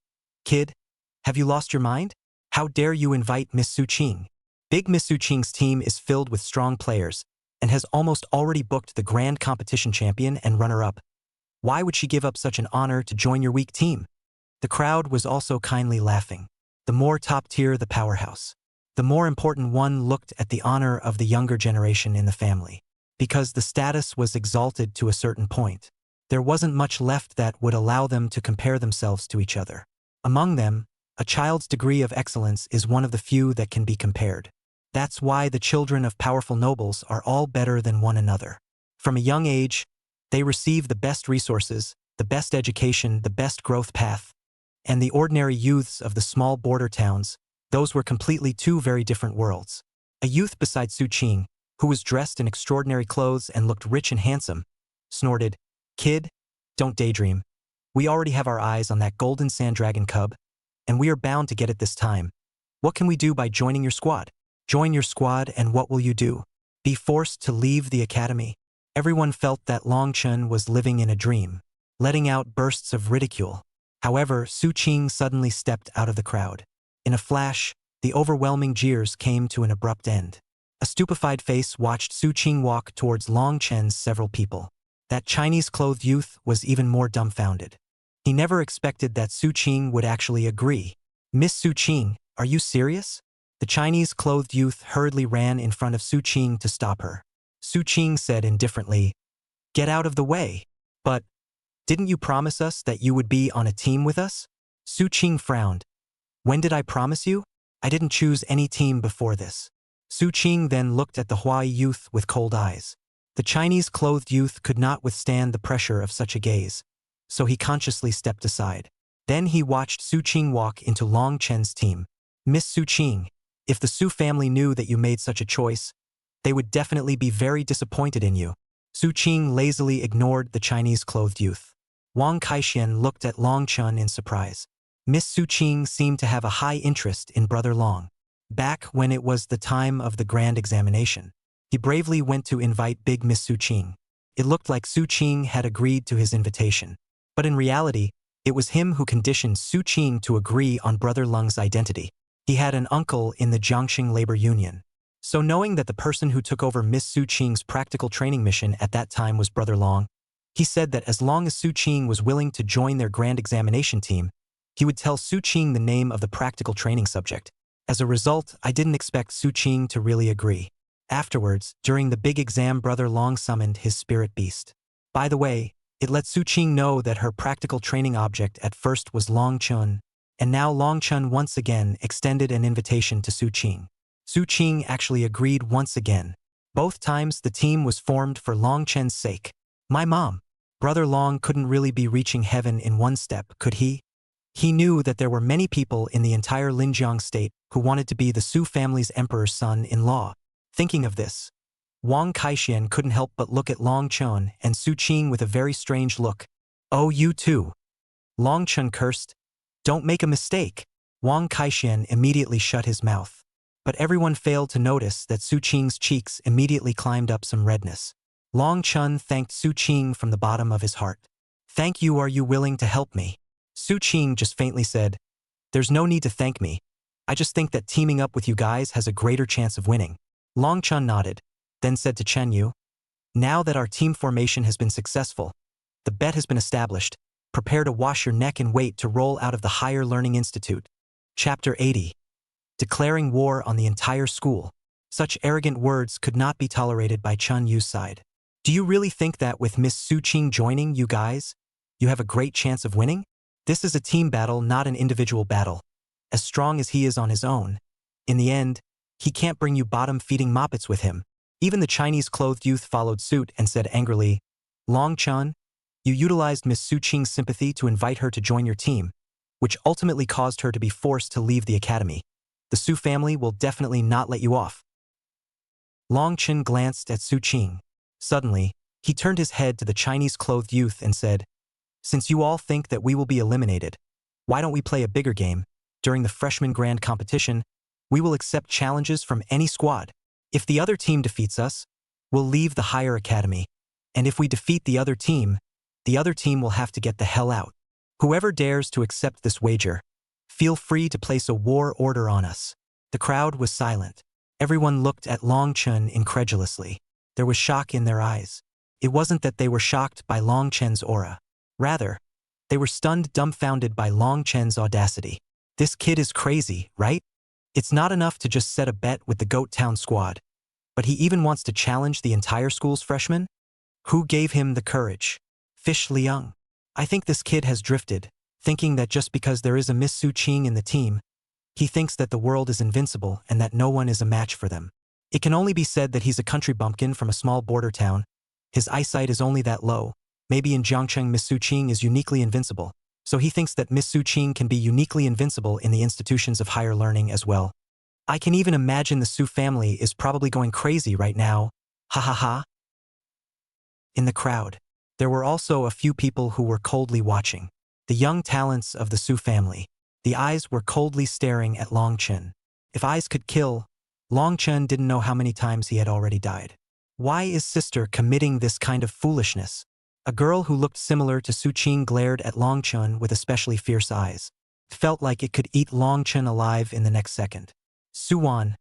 Kid, have you lost your mind? How dare you invite Miss Su Qing? Big Miss Su Qing's team is filled with strong players and has almost already booked the grand competition champion and runner-up. Why would she give up such an honor to join your weak team? The crowd was also kindly laughing. The more top-tier the powerhouse, the more important one looked at the honor of the younger generation in the family. Because the status was exalted to a certain point, there wasn't much left that would allow them to compare themselves to each other. Among them, a child's degree of excellence is one of the few that can be compared. That's why the children of powerful nobles are all better than one another. From a young age, they receive the best resources, the best education, the best growth path. And the ordinary youths of the small border towns, those were completely 2 very different worlds. A youth beside Su Qing, who was dressed in extraordinary clothes and looked rich and handsome, snorted, Kid, don't daydream. We already have our eyes on that golden sand dragon cub, and we are bound to get it this time. What can we do by joining your squad? Join your squad and what will you do? Be forced to leave the academy? Everyone felt that Long Chun was living in a dream, letting out bursts of ridicule. However, Su Qing suddenly stepped out of the crowd. In a flash, the overwhelming jeers came to an abrupt end. A stupefied face watched Su Qing walk towards Long Chen's several people. That Chinese-clothed youth was even more dumbfounded. He never expected that Su Qing would actually agree. "Miss Su Qing, are you serious?" The Chinese-clothed youth hurriedly ran in front of Su Qing to stop her. Su Qing said indifferently, "Get out of the way." "But, didn't you promise us that you would be on a team with us?" Su Qing frowned. "When did I promise you? I didn't choose any team before this." Su Qing then looked at the Huai youth with cold eyes. The Chinese-clothed youth could not withstand the pressure of such a gaze, so he consciously stepped aside. Then he watched Su Qing walk into Long Chen's team. "Miss Su Qing, if the Su family knew that you made such a choice, they would definitely be very disappointed in you." Su Qing lazily ignored the Chinese-clothed youth. Wang Kaixian looked at Long Chen in surprise. Miss Su Qing seemed to have a high interest in Brother Long. Back when it was the time of the grand examination, he bravely went to invite big Miss Su Qing. It looked like Su Qing had agreed to his invitation, but in reality, it was him who conditioned Su Qing to agree on Brother Lung's identity. He had an uncle in the Jiangxing Labor Union. So knowing that the person who took over Miss Su Qing's practical training mission at that time was Brother Long, he said that as long as Su Qing was willing to join their grand examination team, he would tell Su Qing the name of the practical training subject. As a result, I didn't expect Su Qing to really agree. Afterwards, during the big exam, Brother Long summoned his spirit beast. By the way, it let Su Qing know that her practical training object at first was Long Chun, and now Long Chun once again extended an invitation to Su Qing. Su Qing actually agreed once again. Both times the team was formed for Long Chen's sake. My mom. Brother Long couldn't really be reaching heaven in one step, could he? He knew that there were many people in the entire Linjiang state who wanted to be the Su family's emperor's son-in-law. Thinking of this, Wang Kaixian couldn't help but look at Long Chun and Su Qing with a very strange look. "Oh, you too." Long Chun cursed. "Don't make a mistake." Wang Kaixian immediately shut his mouth. But everyone failed to notice that Su Qing's cheeks immediately climbed up some redness. Long Chun thanked Su Qing from the bottom of his heart. "Thank you. Are you willing to help me?" Su Qing just faintly said, "There's no need to thank me. I just think that teaming up with you guys has a greater chance of winning." Long Chun nodded, then said to Chen Yu, "Now that our team formation has been successful, the bet has been established. Prepare to wash your neck and wait to roll out of the Higher Learning Institute." Chapter 80. Declaring war on the entire school. Such arrogant words could not be tolerated by Chen Yu's side. "Do you really think that with Miss Su Qing joining you guys, you have a great chance of winning? This is a team battle, not an individual battle. As strong as he is on his own, in the end, he can't bring you bottom-feeding moppets with him." Even the Chinese-clothed youth followed suit and said angrily, "Long Chun, you utilized Miss Su Qing's sympathy to invite her to join your team, which ultimately caused her to be forced to leave the academy. The Su family will definitely not let you off." Long Chen glanced at Su Qing. Suddenly, he turned his head to the Chinese-clothed youth and said, "Since you all think that we will be eliminated, why don't we play a bigger game? During the freshman grand competition, we will accept challenges from any squad. If the other team defeats us, we'll leave the higher academy. And if we defeat the other team will have to get the hell out. Whoever dares to accept this wager, feel free to place a war order on us." The crowd was silent. Everyone looked at Long Chen incredulously. There was shock in their eyes. It wasn't that they were shocked by Long Chen's aura. Rather, they were stunned, dumbfounded by Long Chen's audacity. This kid is crazy, right? It's not enough to just set a bet with the Goat Town squad, but he even wants to challenge the entire school's freshmen? Who gave him the courage? Fish Liang. I think this kid has drifted, thinking that just because there is a Miss Su Qing in the team, he thinks that the world is invincible and that no one is a match for them. It can only be said that he's a country bumpkin from a small border town. His eyesight is only that low. Maybe in Jiangcheng Miss Su Qing is uniquely invincible, so he thinks that Miss Su Qing can be uniquely invincible in the institutions of higher learning as well. I can even imagine the Su family is probably going crazy right now. Ha ha ha. In the crowd, there were also a few people who were coldly watching. The young talents of the Su family. The eyes were coldly staring at Long Chen. If eyes could kill, Long Chen didn't know how many times he had already died. Why is sister committing this kind of foolishness? A girl who looked similar to Su Qing glared at Long Chen with especially fierce eyes. It felt like it could eat Long Chen alive in the next second. Suwon,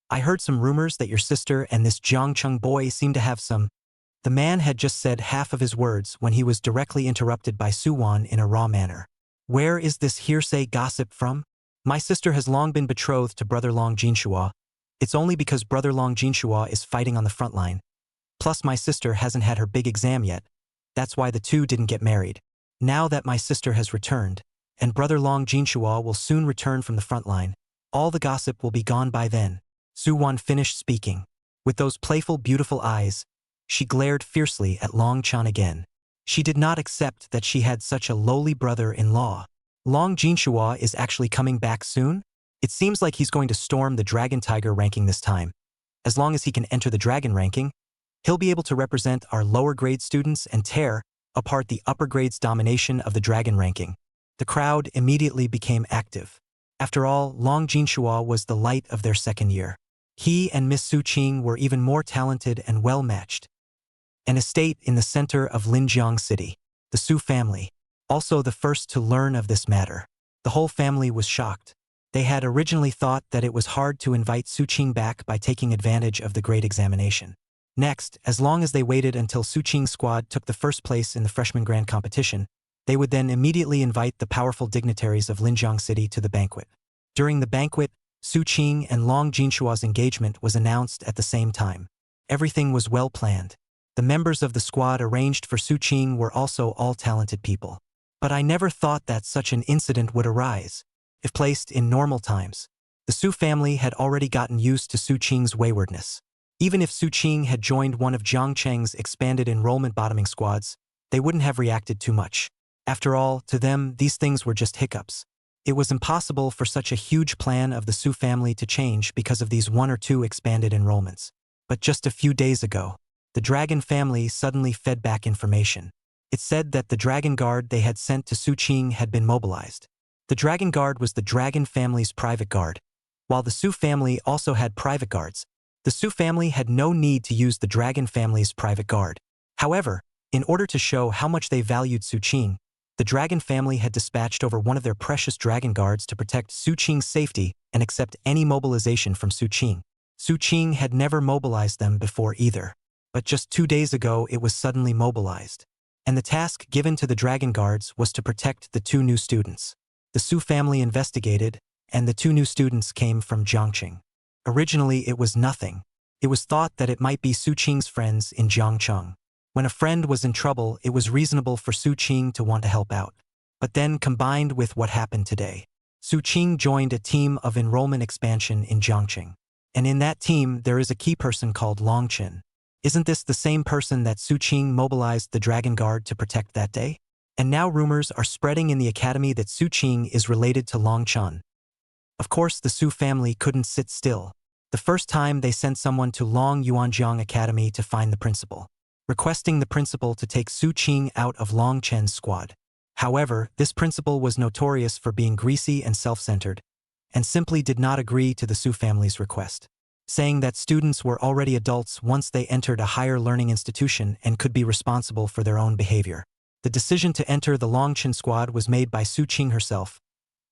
I heard some rumors that your sister and this Jiangcheng boy seem to have some. The man had just said half of his words when he was directly interrupted by Suwon in a raw manner. Where is this hearsay gossip from? My sister has long been betrothed to brother Long Jinshua. It's only because brother Long Jinshua is fighting on the front line. Plus my sister hasn't had her big exam yet. That's why the two didn't get married. Now that my sister has returned, and brother Long Jinshua will soon return from the front line, all the gossip will be gone by then. Suwon finished speaking. With those playful, beautiful eyes, she glared fiercely at Long Chan again. She did not accept that she had such a lowly brother-in-law. Long Jinshua is actually coming back soon? It seems like he's going to storm the Dragon Tiger ranking this time. As long as he can enter the Dragon ranking, he'll be able to represent our lower grade students and tear apart the upper grade's domination of the Dragon ranking. The crowd immediately became active. After all, Long Jinshua was the light of their second year. He and Miss Su Qing were even more talented and well-matched. An estate in the center of Linjiang City. The Su family, also the first to learn of this matter. The whole family was shocked. They had originally thought that it was hard to invite Su Qing back by taking advantage of the grade examination. Next, as long as they waited until Su Qing's squad took the first place in the freshman grand competition, they would then immediately invite the powerful dignitaries of Linjiang City to the banquet. During the banquet, Su Qing and Long Jinshua's engagement was announced at the same time. Everything was well planned. The members of the squad arranged for Su Qing were also all talented people. But I never thought that such an incident would arise. If placed in normal times, the Su family had already gotten used to Su Qing's waywardness. Even if Su Qing had joined one of Jiang Cheng's expanded enrollment bottoming squads, they wouldn't have reacted too much. After all, to them, these things were just hiccups. It was impossible for such a huge plan of the Su family to change because of these 1 or 2 expanded enrollments. But just a few days ago, the Dragon family suddenly fed back information. It said that the Dragon Guard they had sent to Su Qing had been mobilized. The Dragon Guard was the Dragon family's private guard. While the Su family also had private guards, the Su family had no need to use the Dragon family's private guard. However, in order to show how much they valued Su Qing, the Dragon family had dispatched over one of their precious Dragon Guards to protect Su Qing's safety and accept any mobilization from Su Qing. Su Qing had never mobilized them before either. But just 2 days ago it was suddenly mobilized. And the task given to the Dragon Guards was to protect the 2 new students. The Su family investigated, and the 2 new students came from Jiangcheng. Originally it was nothing. It was thought that it might be Su Qing's friends in Jiangcheng. When a friend was in trouble, it was reasonable for Su Qing to want to help out. But then, combined with what happened today, Su Qing joined a team of enrollment expansion in Jiangcheng. And in that team, there is a key person called Long Chen. Isn't this the same person that Su Qing mobilized the Dragon Guard to protect that day? And now rumors are spreading in the academy that Su Qing is related to Long Chen. Of course, the Su family couldn't sit still. The first time they sent someone to Long Yuanjiang Academy to find the principal, requesting the principal to take Su Qing out of Long Chen's squad. However, this principal was notorious for being greasy and self-centered, and simply did not agree to the Su family's request, saying that students were already adults once they entered a higher learning institution and could be responsible for their own behavior. The decision to enter the Long Chen squad was made by Su Qing herself.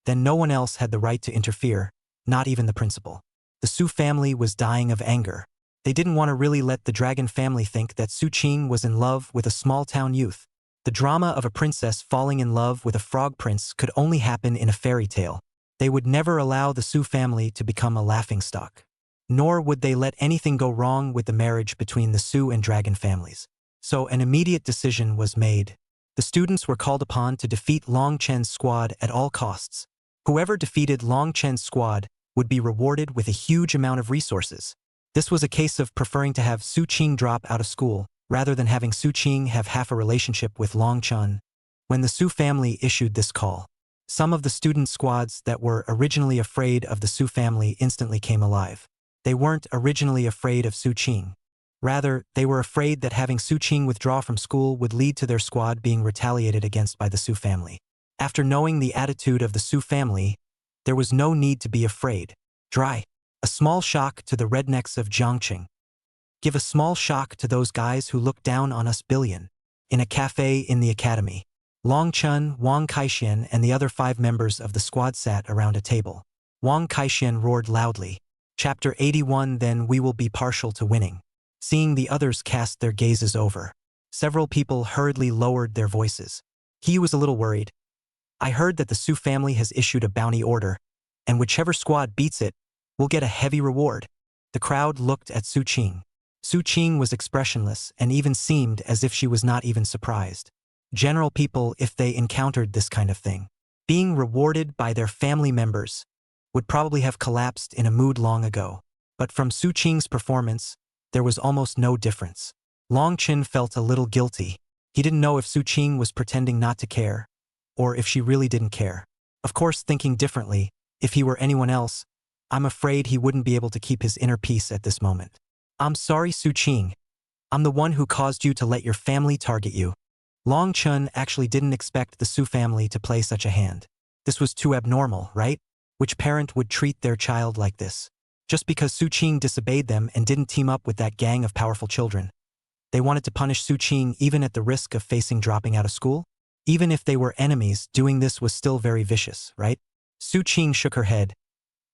Then no one else had the right to interfere, not even the principal. The Su family was dying of anger. They didn't want to really let the Dragon family think that Su Qing was in love with a small-town youth. The drama of a princess falling in love with a frog prince could only happen in a fairy tale. They would never allow the Su family to become a laughingstock. Nor would they let anything go wrong with the marriage between the Su and Dragon families. So an immediate decision was made. The students were called upon to defeat Long Chen's squad at all costs. Whoever defeated Long Chen's squad would be rewarded with a huge amount of resources. This was a case of preferring to have Su Qing drop out of school, rather than having Su Qing have half a relationship with Long Chen. When the Su family issued this call, some of the student squads that were originally afraid of the Su family instantly came alive. They weren't originally afraid of Su Qing. Rather, they were afraid that having Su Qing withdraw from school would lead to their squad being retaliated against by the Su family. After knowing the attitude of the Su family, there was no need to be afraid. Dry. A small shock to the rednecks of Jiangcheng. Give a small shock to those guys who look down on us billion. In a cafe in the academy, Long Chen, Wang Kaixian, and the other 5 members of the squad sat around a table. Wang Kaixian roared loudly. Chapter 81. Then we will be partial to winning. Seeing the others cast their gazes over, several people hurriedly lowered their voices. He was a little worried. I heard that the Su family has issued a bounty order, and whichever squad beats it will get a heavy reward. The crowd looked at Su Qing. Su Qing was expressionless and even seemed as if she was not even surprised. General people, if they encountered this kind of thing, being rewarded by their family members, would probably have collapsed in a mood long ago. But from Su Qing's performance, there was almost no difference. Long Chen felt a little guilty. He didn't know if Su Qing was pretending not to care, or if she really didn't care. Of course, thinking differently, if he were anyone else, I'm afraid he wouldn't be able to keep his inner peace at this moment. I'm sorry, Su Qing. I'm the one who caused you to let your family target you. Long Chen actually didn't expect the Su family to play such a hand. This was too abnormal, right? Which parent would treat their child like this? Just because Su Qing disobeyed them and didn't team up with that gang of powerful children. They wanted to punish Su Qing even at the risk of facing dropping out of school? Even if they were enemies, doing this was still very vicious, right? Su Qing shook her head.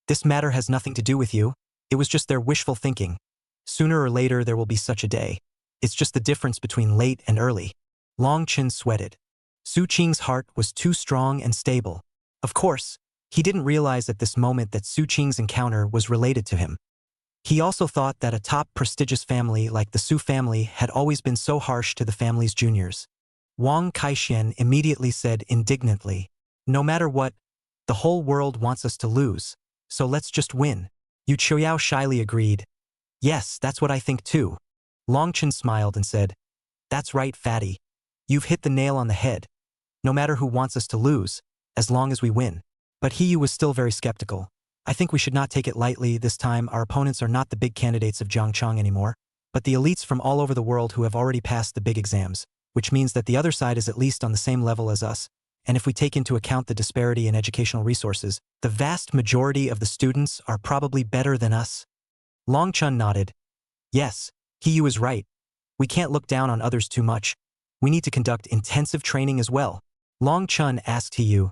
This matter has nothing to do with you. It was just their wishful thinking. Sooner or later there will be such a day. It's just the difference between late and early. Long Chen sweated. Su Qing's heart was too strong and stable. Of course, he didn't realize at this moment that Su Qing's encounter was related to him. He also thought that a top prestigious family like the Su family had always been so harsh to the family's juniors. Wang Kaixian immediately said indignantly, no matter what, the whole world wants us to lose, so let's just win. Yu Qiuyao shyly agreed. Yes, that's what I think too. Long Chen smiled and said, that's right, fatty. You've hit the nail on the head. No matter who wants us to lose, as long as we win. But He was still very skeptical. I think we should not take it lightly. This time our opponents are not the big candidates of Jiangcheng anymore, but the elites from all over the world who have already passed the big exams, which means that the other side is at least on the same level as us. And if we take into account the disparity in educational resources, the vast majority of the students are probably better than us. Long Chen nodded. Yes, He is right. We can't look down on others too much. We need to conduct intensive training as well. Long Chen asked He,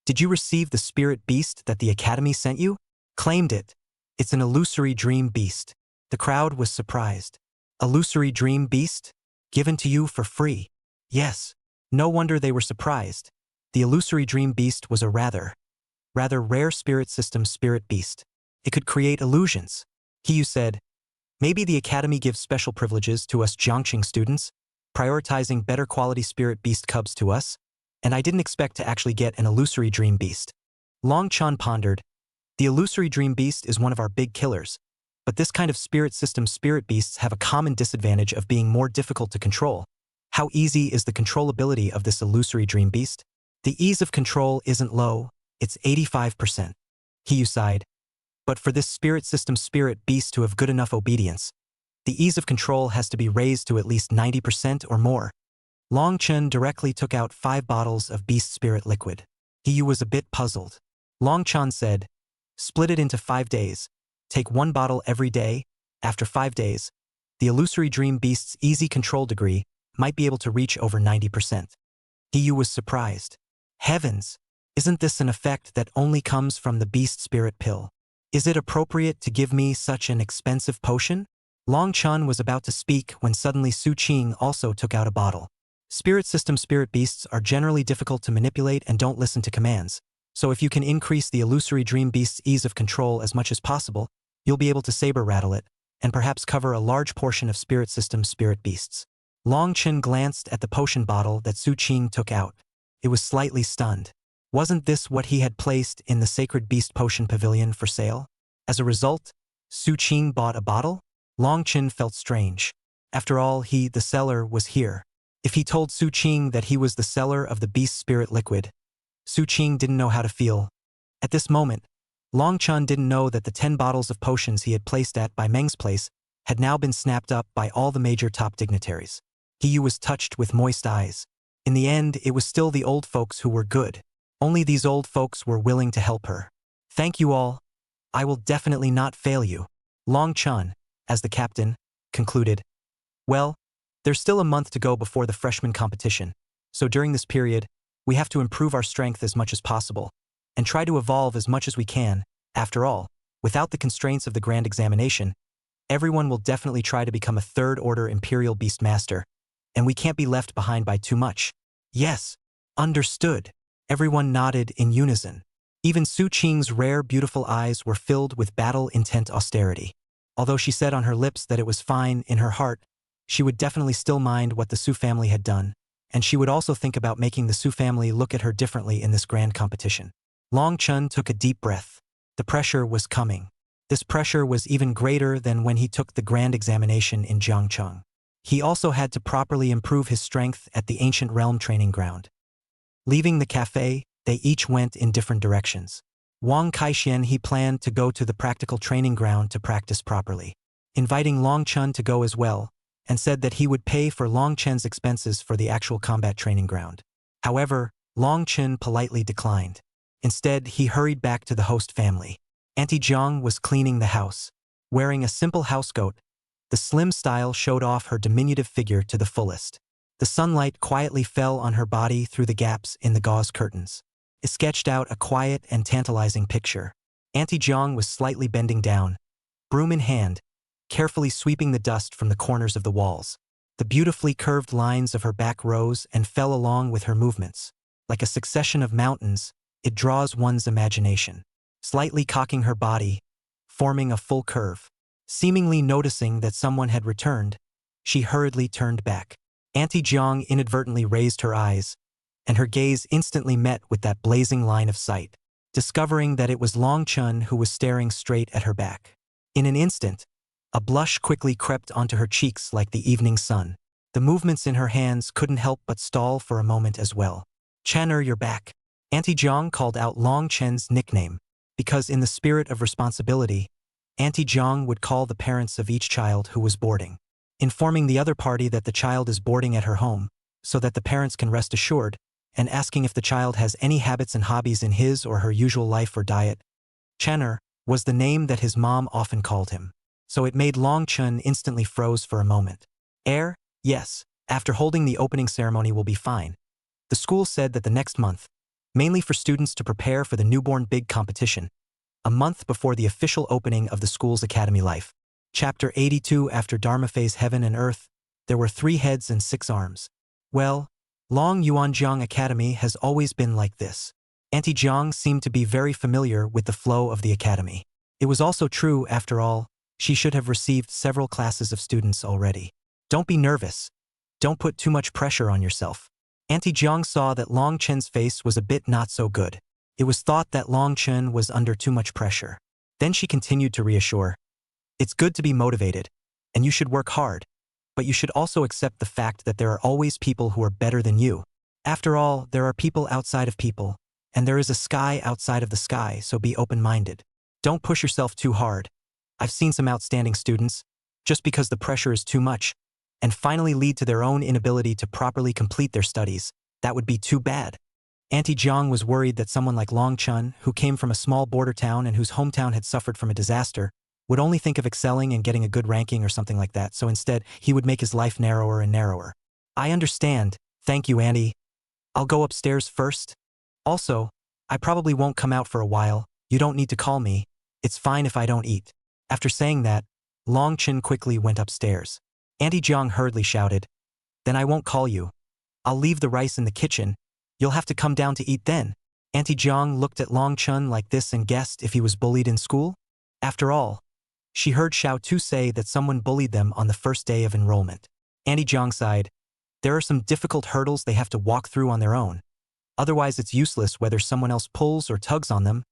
did you receive the spirit beast that the academy sent you? Claimed it. It's an illusory dream beast. The crowd was surprised. Illusory dream beast? Given to you for free? Yes. No wonder they were surprised. The illusory dream beast was a rather rare spirit system spirit beast. It could create illusions. He said, maybe the academy gives special privileges to us Jiangqing students, prioritizing better quality spirit beast cubs to us, and I didn't expect to actually get an illusory dream beast. Long Chen pondered. The illusory dream beast is one of our big killers, but this kind of spirit system spirit beasts have a common disadvantage of being more difficult to control. How easy is the controllability of this illusory dream beast? The ease of control isn't low, it's 85%. He sighed. But for this spirit system spirit beast to have good enough obedience, the ease of control has to be raised to at least 90% or more. Long Chen directly took out 5 bottles of beast spirit liquid. He was a bit puzzled. Long Chen said, split it into 5 days. Take 1 bottle every day. After 5 days, the illusory dream beast's easy control degree might be able to reach over 90%. He was surprised. Heavens! Isn't this an effect that only comes from the beast spirit pill? Is it appropriate to give me such an expensive potion? Long Chen was about to speak when suddenly Su Qing also took out a bottle. Spirit system spirit beasts are generally difficult to manipulate and don't listen to commands, so if you can increase the illusory dream beast's ease of control as much as possible, you'll be able to saber rattle it, and perhaps cover a large portion of spirit system spirit beasts. Long Chen glanced at the potion bottle that Su Qing took out. It was slightly stunned. Wasn't this what he had placed in the Sacred Beast Potion Pavilion for sale? As a result, Su Qing bought a bottle? Long Chen felt strange. After all, the seller, was here. If he told Su Qing that he was the seller of the beast spirit liquid, Su Qing didn't know how to feel. At this moment, Long Chen didn't know that the 10 bottles of potions he had placed at Bai Meng's place had now been snapped up by all the major top dignitaries. He was touched with moist eyes. In the end, it was still the old folks who were good. Only these old folks were willing to help her. Thank you all. I will definitely not fail you. Long Chen, as the captain, concluded. Well, there's still a month to go before the freshman competition, so during this period, we have to improve our strength as much as possible, and try to evolve as much as we can, After all, without the constraints of the grand examination, everyone will definitely try to become a third-order Imperial Beast Master, and we can't be left behind by too much. Yes, understood. Everyone nodded in unison. Even Su Qing's rare, beautiful eyes were filled with battle-intent austerity. Although she said on her lips that it was fine, in her heart, she would definitely still mind what the Su family had done, and she would also think about making the Su family look at her differently in this grand competition. Long Chun took a deep breath. The pressure was coming. This pressure was even greater than when he took the grand examination in Jiangcheng. He also had to properly improve his strength at the Ancient Realm training ground. Leaving the cafe, they each went in different directions. Wang Kaixian he planned to go to the practical training ground to practice properly, inviting Long Chun to go as well, and said that he would pay for Long Chen's expenses for the actual combat training ground. However, Long Chen politely declined. Instead, he hurried back to the host family. Auntie Jiang was cleaning the house. Wearing a simple housecoat, the slim style showed off her diminutive figure to the fullest. The sunlight quietly fell on her body through the gaps in the gauze curtains. It sketched out a quiet and tantalizing picture. Auntie Jiang was slightly bending down, broom in hand, carefully sweeping the dust from the corners of the walls. The beautifully curved lines of her back rose and fell along with her movements. Like a succession of mountains, it draws one's imagination. Slightly cocking her body, forming a full curve. Seemingly noticing that someone had returned, she hurriedly turned back. Auntie Jiang inadvertently raised her eyes, and her gaze instantly met with that blazing line of sight, discovering that it was Long Chun who was staring straight at her back. In an instant, a blush quickly crept onto her cheeks like the evening sun. The movements in her hands couldn't help but stall for a moment as well. "Chen, you're back." Auntie Jiang called out Long Chen's nickname, because in the spirit of responsibility, Auntie Jiang would call the parents of each child who was boarding, informing the other party that the child is boarding at her home, so that the parents can rest assured, and asking if the child has any habits and hobbies in his or her usual life or diet. Chenner was the name that his mom often called him, so it made Long Chun instantly froze for a moment. Yes, after holding the opening ceremony will be fine. The school said that the next month, mainly for students to prepare for the newborn big competition, a month before the official opening of the school's academy life. Chapter 82. After Dharma Phase Heaven and Earth, there were 3 heads and 6 arms. Well, Long Yuanjiang Academy has always been like this. Auntie Jiang seemed to be very familiar with the flow of the academy. It was also true, after all, she should have received several classes of students already. Don't be nervous. Don't put too much pressure on yourself. Auntie Jiang saw that Long Chen's face was a bit not so good. It was thought that Long Chen was under too much pressure. Then she continued to reassure. It's good to be motivated, and you should work hard, but you should also accept the fact that there are always people who are better than you. After all, there are people outside of people, and there is a sky outside of the sky, so be open-minded. Don't push yourself too hard. I've seen some outstanding students, just because the pressure is too much, and finally lead to their own inability to properly complete their studies. That would be too bad. Auntie Jiang was worried that someone like Long Chun, who came from a small border town and whose hometown had suffered from a disaster, would only think of excelling and getting a good ranking or something like that, so instead, he would make his life narrower and narrower. I understand. Thank you, Auntie. I'll go upstairs first. Also, I probably won't come out for a while. You don't need to call me. It's fine if I don't eat. After saying that, Long Chen quickly went upstairs. Auntie Jiang hurriedly shouted, "Then I won't call you. I'll leave the rice in the kitchen. You'll have to come down to eat then." Auntie Jiang looked at Long Chun like this and guessed if he was bullied in school. After all, she heard Xiao Tu say that someone bullied them on the first day of enrollment. Auntie Jiang sighed. There are some difficult hurdles they have to walk through on their own. Otherwise, it's useless whether someone else pulls or tugs on them.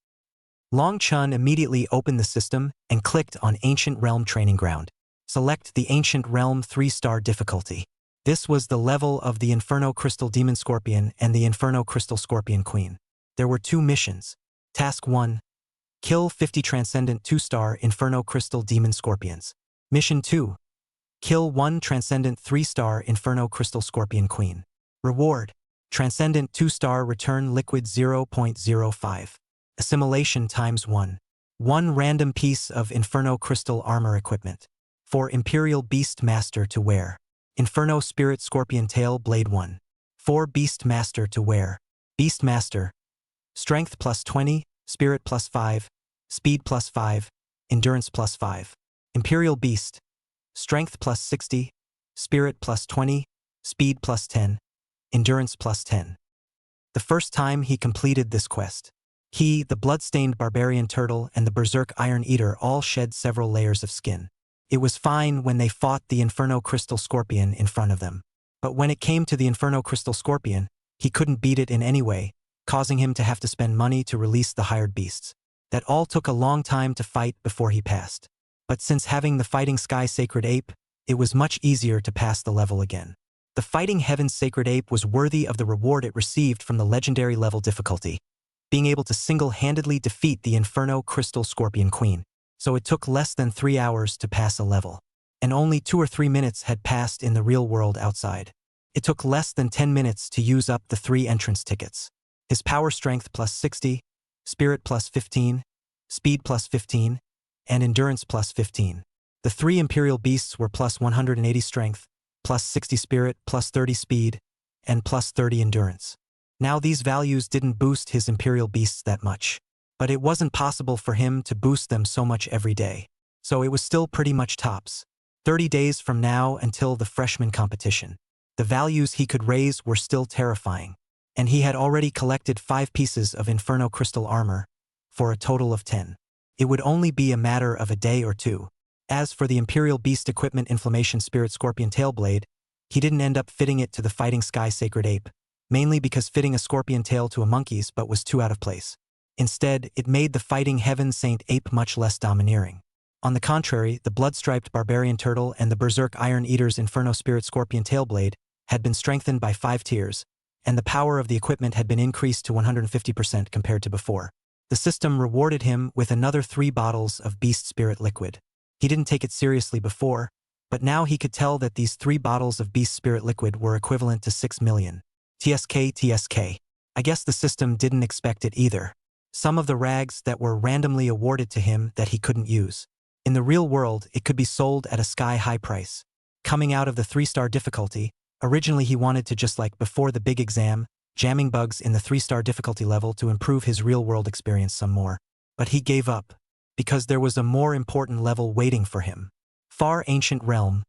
Long Chun immediately opened the system and clicked on Ancient Realm Training Ground. Select the Ancient Realm 3-star difficulty. This was the level of the Inferno Crystal Demon Scorpion and the Inferno Crystal Scorpion Queen. There were 2 missions. Task 1. Kill 50 Transcendent 2-star Inferno Crystal Demon Scorpions. Mission 2. Kill 1 Transcendent 3-star Inferno Crystal Scorpion Queen. Reward. Transcendent 2-star Return Liquid 0.05. Assimilation times 1. 1 random piece of Inferno Crystal Armor Equipment. For Imperial Beast Master to wear. Inferno Spirit Scorpion Tail Blade 1. For Beast Master to wear. Beast Master. Strength +20, Spirit +5, speed plus 5, endurance plus 5. Imperial Beast, strength plus 60, spirit plus 20, speed plus 10, endurance plus 10. The first time he completed this quest, he, the blood-stained barbarian turtle, and the berserk iron eater all shed several layers of skin. It was fine when they fought the Inferno Crystal Scorpion in front of them. But when it came to the Inferno Crystal Scorpion, he couldn't beat it in any way, causing him to have to spend money to release the hired beasts. That all took a long time to fight before he passed. But since having the Fighting Sky Sacred Ape, it was much easier to pass the level again. The Fighting Heaven's Sacred Ape was worthy of the reward it received from the legendary level difficulty, being able to single-handedly defeat the Inferno Crystal Scorpion Queen. So it took less than 3 hours to pass a level. And only 2 or 3 minutes had passed in the real world outside. It took less than 10 minutes to use up the 3 entrance tickets. His power strength plus 60, spirit plus 15, speed plus 15, and endurance plus 15. The 3 Imperial Beasts were plus 180 strength, plus 60 spirit, plus 30 speed, and plus 30 endurance. Now these values didn't boost his Imperial Beasts that much, but it wasn't possible for him to boost them so much every day. So it was still pretty much tops. 30 days from now until the freshman competition. The values he could raise were still terrifying, and he had already collected 5 pieces of Inferno Crystal Armor, for a total of 10. It would only be a matter of a day or 2. As for the Imperial Beast Equipment Inflammation Spirit Scorpion Tailblade, he didn't end up fitting it to the Fighting Sky Sacred Ape, mainly because fitting a scorpion tail to a monkey's but was too out of place. Instead, it made the Fighting Heaven Saint Ape much less domineering. On the contrary, the blood-striped barbarian turtle and the berserk iron eater's Inferno Spirit Scorpion Tailblade had been strengthened by 5 tiers, and the power of the equipment had been increased to 150% compared to before. The system rewarded him with another 3 bottles of Beast Spirit Liquid. He didn't take it seriously before, but now he could tell that these 3 bottles of Beast Spirit Liquid were equivalent to 6 million. TSK. I guess the system didn't expect it either. Some of the rags that were randomly awarded to him that he couldn't use. In the real world, it could be sold at a sky-high price. Coming out of the 3-star difficulty, originally he wanted to, just like before the big exam, jamming bugs in the 3-star difficulty level to improve his real-world experience some more. But he gave up, because there was a more important level waiting for him. Far Ancient Realm,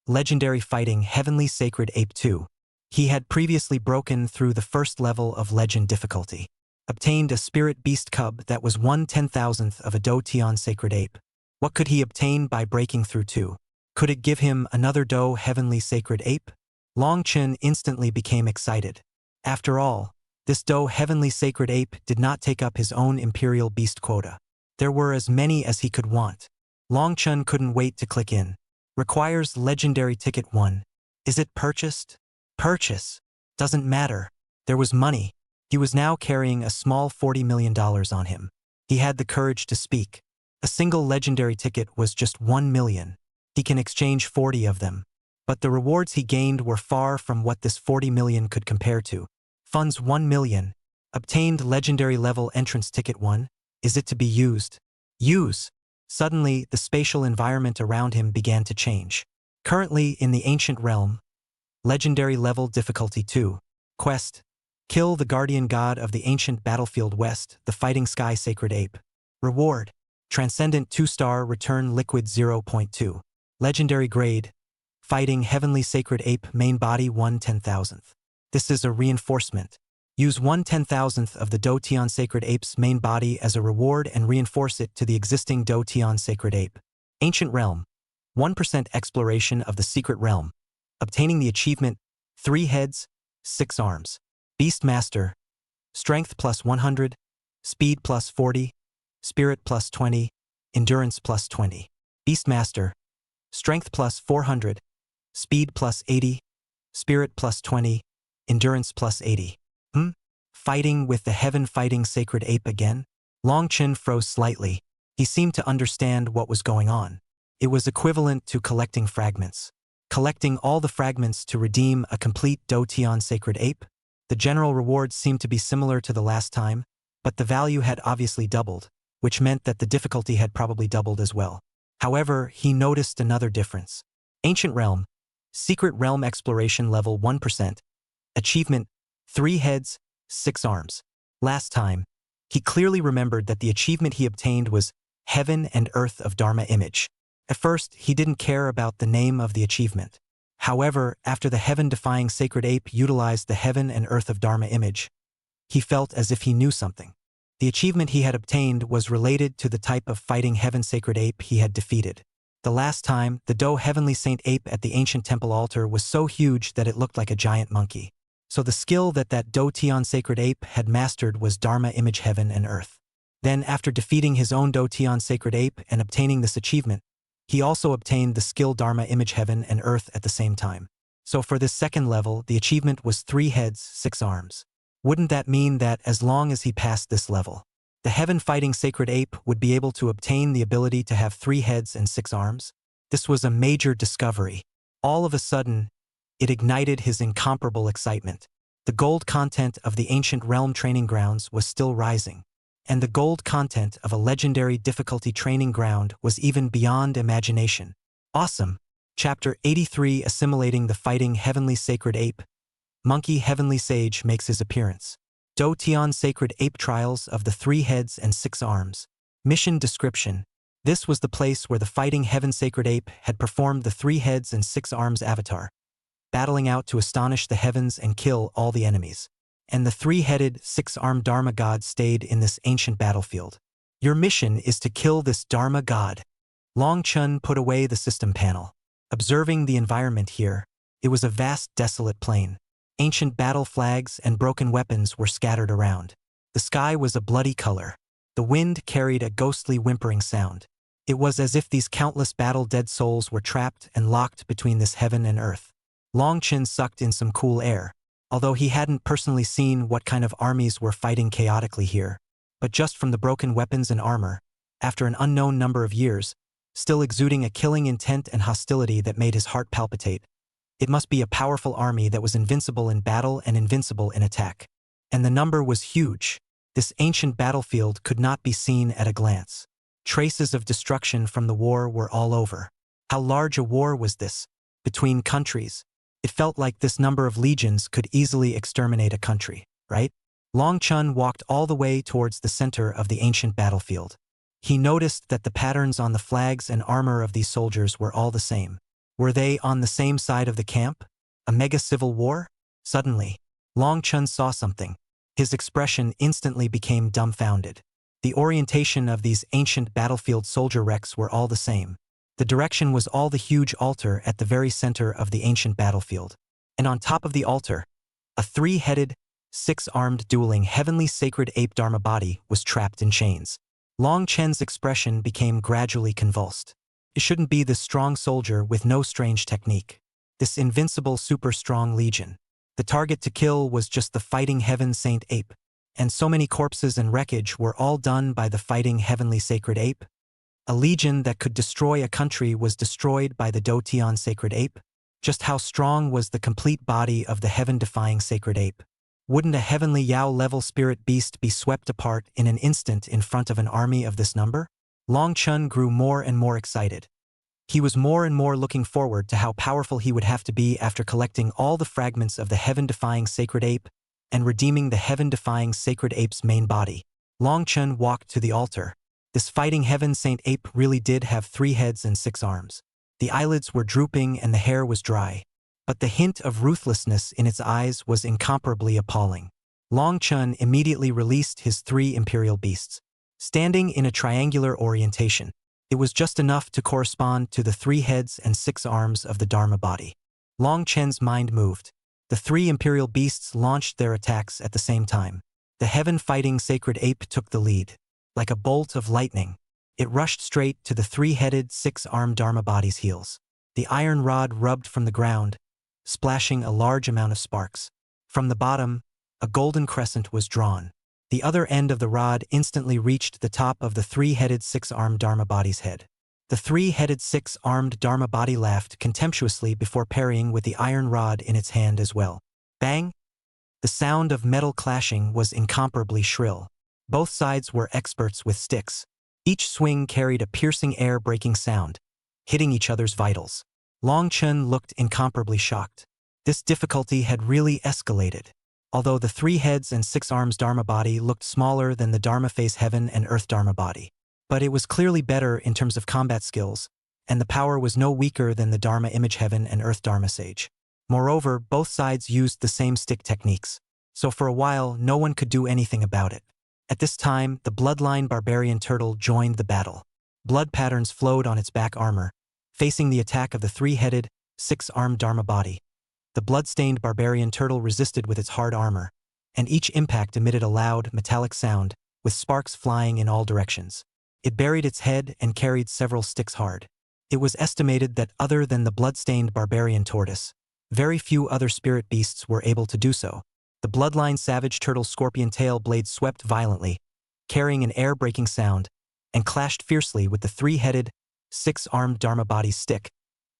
Legendary Fighting Heavenly Sacred Ape 2. He had previously broken through the first level of Legend difficulty. Obtained a Spirit Beast Cub that was 1/10,000th of a Do-Tian Sacred Ape. What could he obtain by breaking through 2? Could it give him another Do Heavenly Sacred Ape? Long Chen instantly became excited. After all, this Do Heavenly Sacred Ape did not take up his own Imperial Beast quota. There were as many as he could want. Long Chen couldn't wait to click in. Requires Legendary Ticket 1. Is it purchased? Purchase. Doesn't matter. There was money. He was now carrying a small $40 million on him. He had the courage to speak. A single legendary ticket was just 1 million. He can exchange 40 of them. But the rewards he gained were far from what this 40 million could compare to. Funds 1 million. Obtained legendary level entrance ticket 1. Is it to be used? Use. Suddenly, the spatial environment around him began to change. Currently in the Ancient Realm, Legendary Level Difficulty 2. Quest. Kill the Guardian God of the Ancient Battlefield West, the Fighting Sky Sacred Ape. Reward. Transcendent 2-star Return Liquid 0.2. Legendary Grade. Fighting Heavenly Sacred Ape Main Body 1/10,000th. This is a reinforcement. Use 1/10,000th of the Do-Tian Sacred Ape's main body as a reward and reinforce it to the existing Do-Tian Sacred Ape. Ancient Realm. 1% Exploration of the Secret Realm. Obtaining the achievement 3 heads, 6 arms. Beastmaster. Strength plus 100, speed plus 40, spirit plus 20, endurance plus 20. Beastmaster. Strength plus 400, speed plus 80, spirit plus 20, endurance plus 80. Fighting with the Heaven Fighting Sacred Ape again? Long Chen froze slightly. He seemed to understand what was going on. It was equivalent to collecting fragments. Collecting all the fragments to redeem a complete Do-Tian Sacred Ape? The general rewards seemed to be similar to the last time, but the value had obviously doubled, which meant that the difficulty had probably doubled as well. However, he noticed another difference. Ancient Realm. Secret Realm Exploration Level 1%. Achievement 3 heads, 6 arms. Last time, He clearly remembered that the achievement he obtained was Heaven and Earth of Dharma Image. At first, he didn't care about the name of the achievement. However, after the heaven-defying sacred ape utilized the Heaven and Earth of Dharma Image, he felt as if he knew something. The achievement he had obtained was related to the type of fighting heaven sacred ape he had defeated. The last time, the Do Heavenly Saint ape at the ancient temple altar was so huge that it looked like a giant monkey. So the skill that Do Tian sacred ape had mastered was Dharma Image Heaven and Earth. Then, after defeating his own Do Tian sacred ape and obtaining this achievement, he also obtained the skill Dharma Image Heaven and Earth at the same time. So for this second level, the achievement was 3 heads, 6 arms. Wouldn't that mean that as long as he passed this level, the heaven-fighting sacred ape would be able to obtain the ability to have 3 heads and 6 arms? This was a major discovery. All of a sudden, it ignited his incomparable excitement. The gold content of the ancient realm training grounds was still rising, and the gold content of a legendary difficulty training ground was even beyond imagination. Awesome! Chapter 83 Assimilating the Fighting Heavenly Sacred Ape. Monkey Heavenly Sage makes his appearance. Do Tian Sacred Ape Trials of the 3 heads and 6 arms. Mission description. This was the place where the fighting heaven sacred ape had performed the 3 heads and 6 arms avatar, battling out to astonish the heavens and kill all the enemies. And the 3-headed, 6-armed Dharma god stayed in this ancient battlefield. Your mission is to kill this Dharma god. Long Chun put away the system panel. Observing the environment here, it was a vast desolate plain. Ancient battle flags and broken weapons were scattered around. The sky was a bloody color. The wind carried a ghostly whimpering sound. It was as if these countless battle-dead souls were trapped and locked between this heaven and earth. Long Chin sucked in some cool air, although he hadn't personally seen what kind of armies were fighting chaotically here. But just from the broken weapons and armor, after an unknown number of years, still exuding a killing intent and hostility that made his heart palpitate, it must be a powerful army that was invincible in battle and invincible in attack. And the number was huge. This ancient battlefield could not be seen at a glance. Traces of destruction from the war were all over. How large a war was this? Between countries? It felt like this number of legions could easily exterminate a country, right? Long Chun walked all the way towards the center of the ancient battlefield. He noticed that the patterns on the flags and armor of these soldiers were all the same. Were they on the same side of the camp? A mega civil war? Suddenly, Long Chun saw something. His expression instantly became dumbfounded. The orientation of these ancient battlefield soldier wrecks were all the same. The direction was all the huge altar at the very center of the ancient battlefield. And on top of the altar, a 3-headed, 6-armed dueling heavenly sacred ape Dharma body was trapped in chains. Long Chen's expression became gradually convulsed. It shouldn't be this strong soldier with no strange technique. This invincible super strong legion. The target to kill was just the fighting heaven saint ape. And so many corpses and wreckage were all done by the fighting heavenly sacred ape. A legion that could destroy a country was destroyed by the Do Tian sacred ape. Just how strong was the complete body of the heaven-defying sacred ape? Wouldn't a heavenly Yao-level spirit beast be swept apart in an instant in front of an army of this number? Long Chun grew more and more excited. He was more and more looking forward to how powerful he would have to be after collecting all the fragments of the heaven-defying sacred ape and redeeming the heaven-defying sacred ape's main body. Long Chun walked to the altar. This fighting heaven saint ape really did have 3 heads and 6 arms. The eyelids were drooping and the hair was dry. But the hint of ruthlessness in its eyes was incomparably appalling. Long Chun immediately released his 3 imperial beasts. Standing in a triangular orientation, it was just enough to correspond to the 3 heads and 6 arms of the Dharma body. Long Chen's mind moved. The 3 imperial beasts launched their attacks at the same time. The heaven-fighting sacred ape took the lead. Like a bolt of lightning, it rushed straight to the 3-headed, 6-armed Dharma body's heels. The iron rod rubbed from the ground, splashing a large amount of sparks. From the bottom, a golden crescent was drawn. The other end of the rod instantly reached the top of the 3-headed, 6-armed Dharma body's head. The 3-headed, 6-armed Dharma body laughed contemptuously before parrying with the iron rod in its hand as well. Bang! The sound of metal clashing was incomparably shrill. Both sides were experts with sticks. Each swing carried a piercing air-breaking sound, hitting each other's vitals. Long Chun looked incomparably shocked. This difficulty had really escalated. although the 3 heads and 6 arms Dharma body looked smaller than the Dharma face heaven and earth Dharma body. But it was clearly better in terms of combat skills, and the power was no weaker than the Dharma image heaven and earth Dharma sage. Moreover, both sides used the same stick techniques, so for a while no one could do anything about it. At this time, the bloodline barbarian turtle joined the battle. Blood patterns flowed on its back armor, facing the attack of the 3-headed, 6-armed Dharma body. The blood-stained barbarian turtle resisted with its hard armor, and each impact emitted a loud, metallic sound, with sparks flying in all directions. It buried its head and carried several sticks hard. It was estimated that other than the blood-stained barbarian tortoise, very few other spirit beasts were able to do so. The bloodline savage turtle's scorpion tail blade swept violently, carrying an air-breaking sound, and clashed fiercely with the 3-headed, 6-armed Dharma body's stick.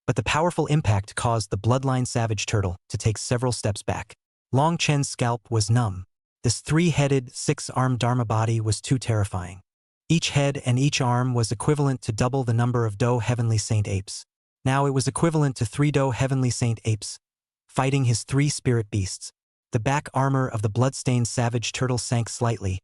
But the powerful impact caused the bloodline savage turtle to take several steps back. Long Chen's scalp was numb. This 3-headed, 6-armed Dharma body was too terrifying. Each head and each arm was equivalent to double the number of Do Heavenly Saint apes. Now it was equivalent to 3 Do Heavenly Saint apes, fighting his 3 spirit beasts. The back armor of the bloodstained savage turtle sank slightly,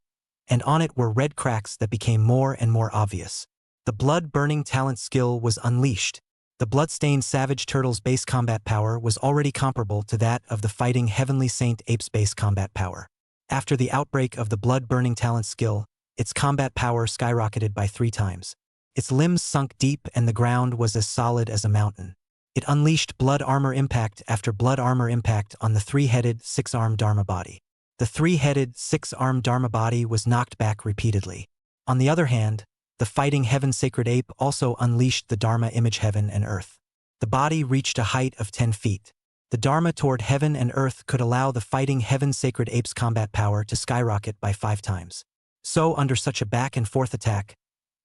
and on it were red cracks that became more and more obvious. The blood-burning talent skill was unleashed. The blood-stained savage turtle's base combat power was already comparable to that of the fighting Heavenly Saint ape's base combat power. After the outbreak of the blood-burning talent skill, its combat power skyrocketed by 3 times. Its limbs sunk deep and the ground was as solid as a mountain. It unleashed blood armor impact after blood armor impact on the 3-headed, 6-armed Dharma body. The 3-headed, 6-armed Dharma body was knocked back repeatedly. On the other hand, the fighting heaven sacred ape also unleashed the Dharma image heaven and earth. The body reached a height of 10 feet. The Dharma toward heaven and earth could allow the fighting heaven sacred ape's combat power to skyrocket by 5 times. So under such a back and forth attack,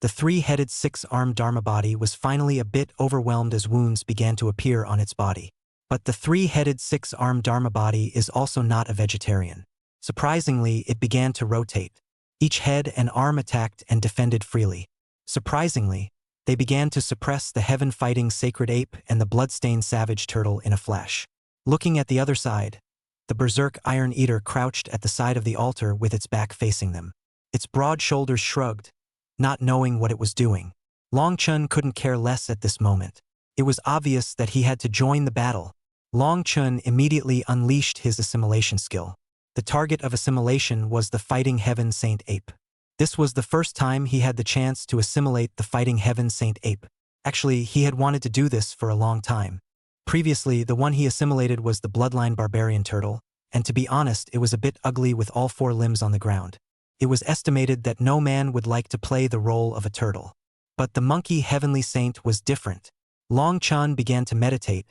the 3-headed, 6-armed Dharma body was finally a bit overwhelmed as wounds began to appear on its body. But the 3-headed, 6-armed Dharma body is also not a vegetarian. Surprisingly, it began to rotate. Each head and arm attacked and defended freely. Surprisingly, they began to suppress the heaven-fighting sacred ape and the blood-stained savage turtle in a flash. Looking at the other side, the berserk iron eater crouched at the side of the altar with its back facing them. Its broad shoulders shrugged, not knowing what it was doing. Long Chun couldn't care less at this moment. It was obvious that he had to join the battle. Long Chun immediately unleashed his assimilation skill. The target of assimilation was the fighting heaven saint ape. This was the first time he had the chance to assimilate the fighting heaven saint ape. Actually, he had wanted to do this for a long time. Previously, the one he assimilated was the bloodline barbarian turtle, and to be honest, it was a bit ugly with all 4 limbs on the ground. It was estimated that no man would like to play the role of a turtle. But the monkey heavenly saint was different. Long Chun began to meditate,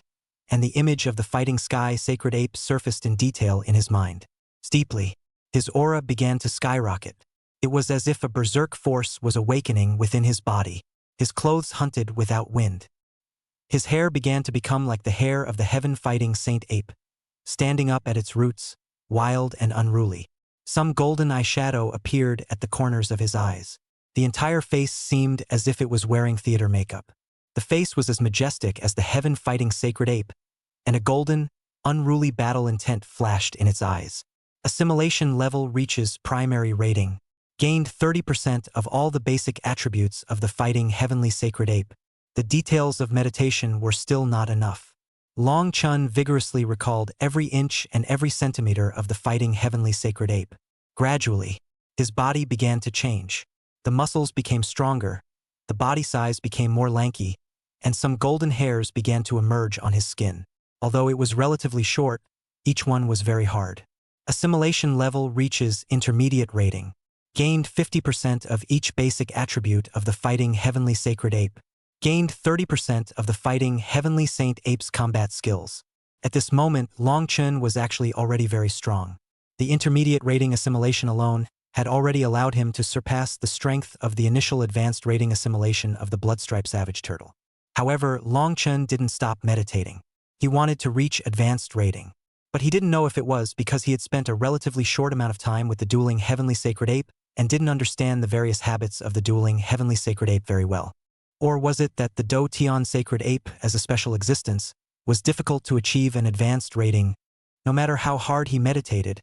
and the image of the fighting sky sacred ape surfaced in detail in his mind. Steeply, his aura began to skyrocket. It was as if a berserk force was awakening within his body. His clothes hunted without wind. His hair began to become like the hair of the heaven-fighting saint ape, standing up at its roots, wild and unruly. Some golden eyeshadow appeared at the corners of his eyes. The entire face seemed as if it was wearing theater makeup. The face was as majestic as the heaven-fighting sacred ape, and a golden, unruly battle intent flashed in its eyes. Assimilation level reaches primary rating. Gained 30% of all the basic attributes of the fighting heavenly sacred ape. The details of meditation were still not enough. Long Chun vigorously recalled every inch and every centimeter of the fighting heavenly sacred ape. Gradually, his body began to change. The muscles became stronger, the body size became more lanky, and some golden hairs began to emerge on his skin. Although it was relatively short, each one was very hard. Assimilation level reaches intermediate rating. Gained 50% of each basic attribute of the fighting heavenly sacred ape. Gained 30% of the fighting heavenly saint ape's combat skills. At this moment, Long Chun was actually already very strong. The intermediate rating assimilation alone had already allowed him to surpass the strength of the initial advanced rating assimilation of the bloodstripe savage turtle. However, Long Chun didn't stop meditating. He wanted to reach advanced rating. But he didn't know if it was because he had spent a relatively short amount of time with the dueling heavenly sacred ape and didn't understand the various habits of the dueling heavenly sacred ape very well. Or was it that the Do Tian sacred ape, as a special existence, was difficult to achieve an advanced rating? No matter how hard he meditated,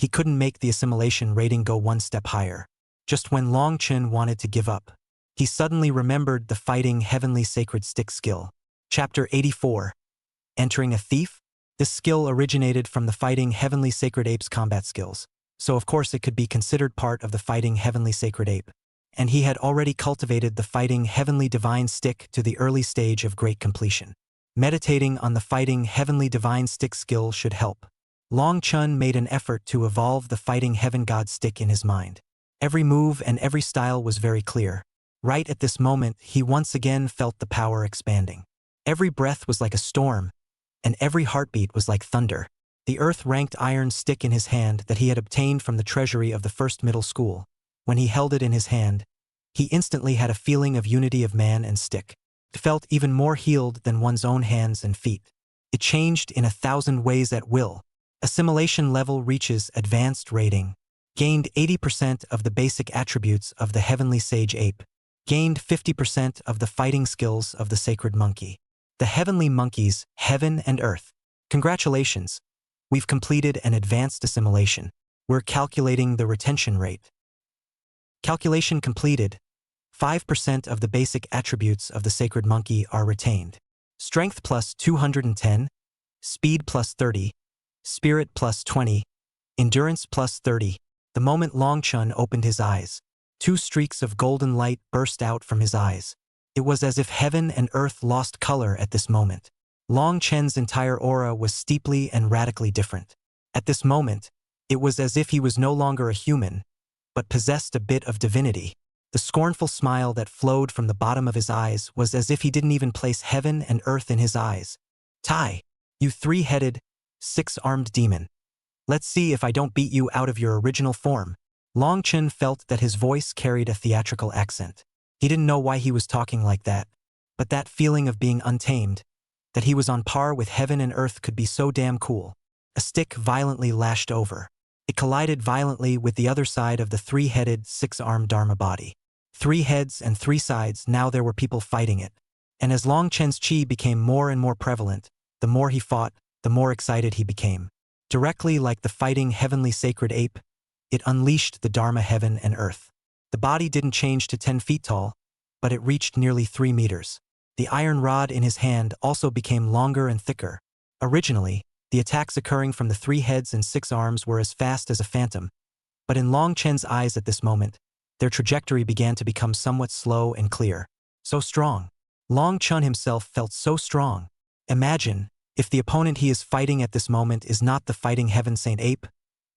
he couldn't make the assimilation rating go one step higher. Just when Long Chen wanted to give up, he suddenly remembered the fighting heavenly sacred stick skill. Chapter 84. Entering a thief? This skill originated from the fighting heavenly sacred ape's combat skills, so of course it could be considered part of the fighting heavenly sacred ape. And he had already cultivated the fighting heavenly divine stick to the early stage of great completion. Meditating on the fighting heavenly divine stick skill should help. Long Chen made an effort to evolve the fighting heaven god stick in his mind. Every move and every style was very clear. Right at this moment, he once again felt the power expanding. Every breath was like a storm, and every heartbeat was like thunder. The earth-ranked iron stick in his hand that he had obtained from the treasury of the first middle school. When he held it in his hand, he instantly had a feeling of unity of man and stick. It felt even more healed than one's own hands and feet. It changed in 1,000 ways at will. Assimilation level reaches advanced rating. Gained 80% of the basic attributes of the heavenly sage ape. Gained 50% of the fighting skills of the sacred monkey. The heavenly monkeys, heaven and earth. Congratulations. We've completed an advanced assimilation. We're calculating the retention rate. Calculation completed. 5% of the basic attributes of the sacred monkey are retained. Strength plus 210, speed plus 30, spirit plus 20, endurance plus 30. The moment Long Chen opened his eyes, 2 streaks of golden light burst out from his eyes. It was as if heaven and earth lost color at this moment. Long Chen's entire aura was steeply and radically different. At this moment, it was as if he was no longer a human, but possessed a bit of divinity. The scornful smile that flowed from the bottom of his eyes was as if he didn't even place heaven and earth in his eyes. Tai, you 3-headed, 6-armed demon. Let's see if I don't beat you out of your original form. Long Chen felt that his voice carried a theatrical accent. He didn't know why he was talking like that, but that feeling of being untamed, that he was on par with heaven and earth could be so damn cool. A stick violently lashed over. It collided violently with the other side of the 3-headed, 6-armed Dharma body. 3 heads and 3 sides, now there were people fighting it. And as Long Chen's chi became more and more prevalent, the more he fought, the more excited he became. Directly like the fighting heavenly sacred ape, it unleashed the Dharma heaven and earth. The body didn't change to 10 feet tall, but it reached nearly 3 meters. The iron rod in his hand also became longer and thicker. Originally, the attacks occurring from the 3 heads and 6 arms were as fast as a phantom, but in Long Chen's eyes at this moment, their trajectory began to become somewhat slow and clear. So strong. Long Chen himself felt so strong. Imagine, if the opponent he is fighting at this moment is not the fighting heaven saint ape,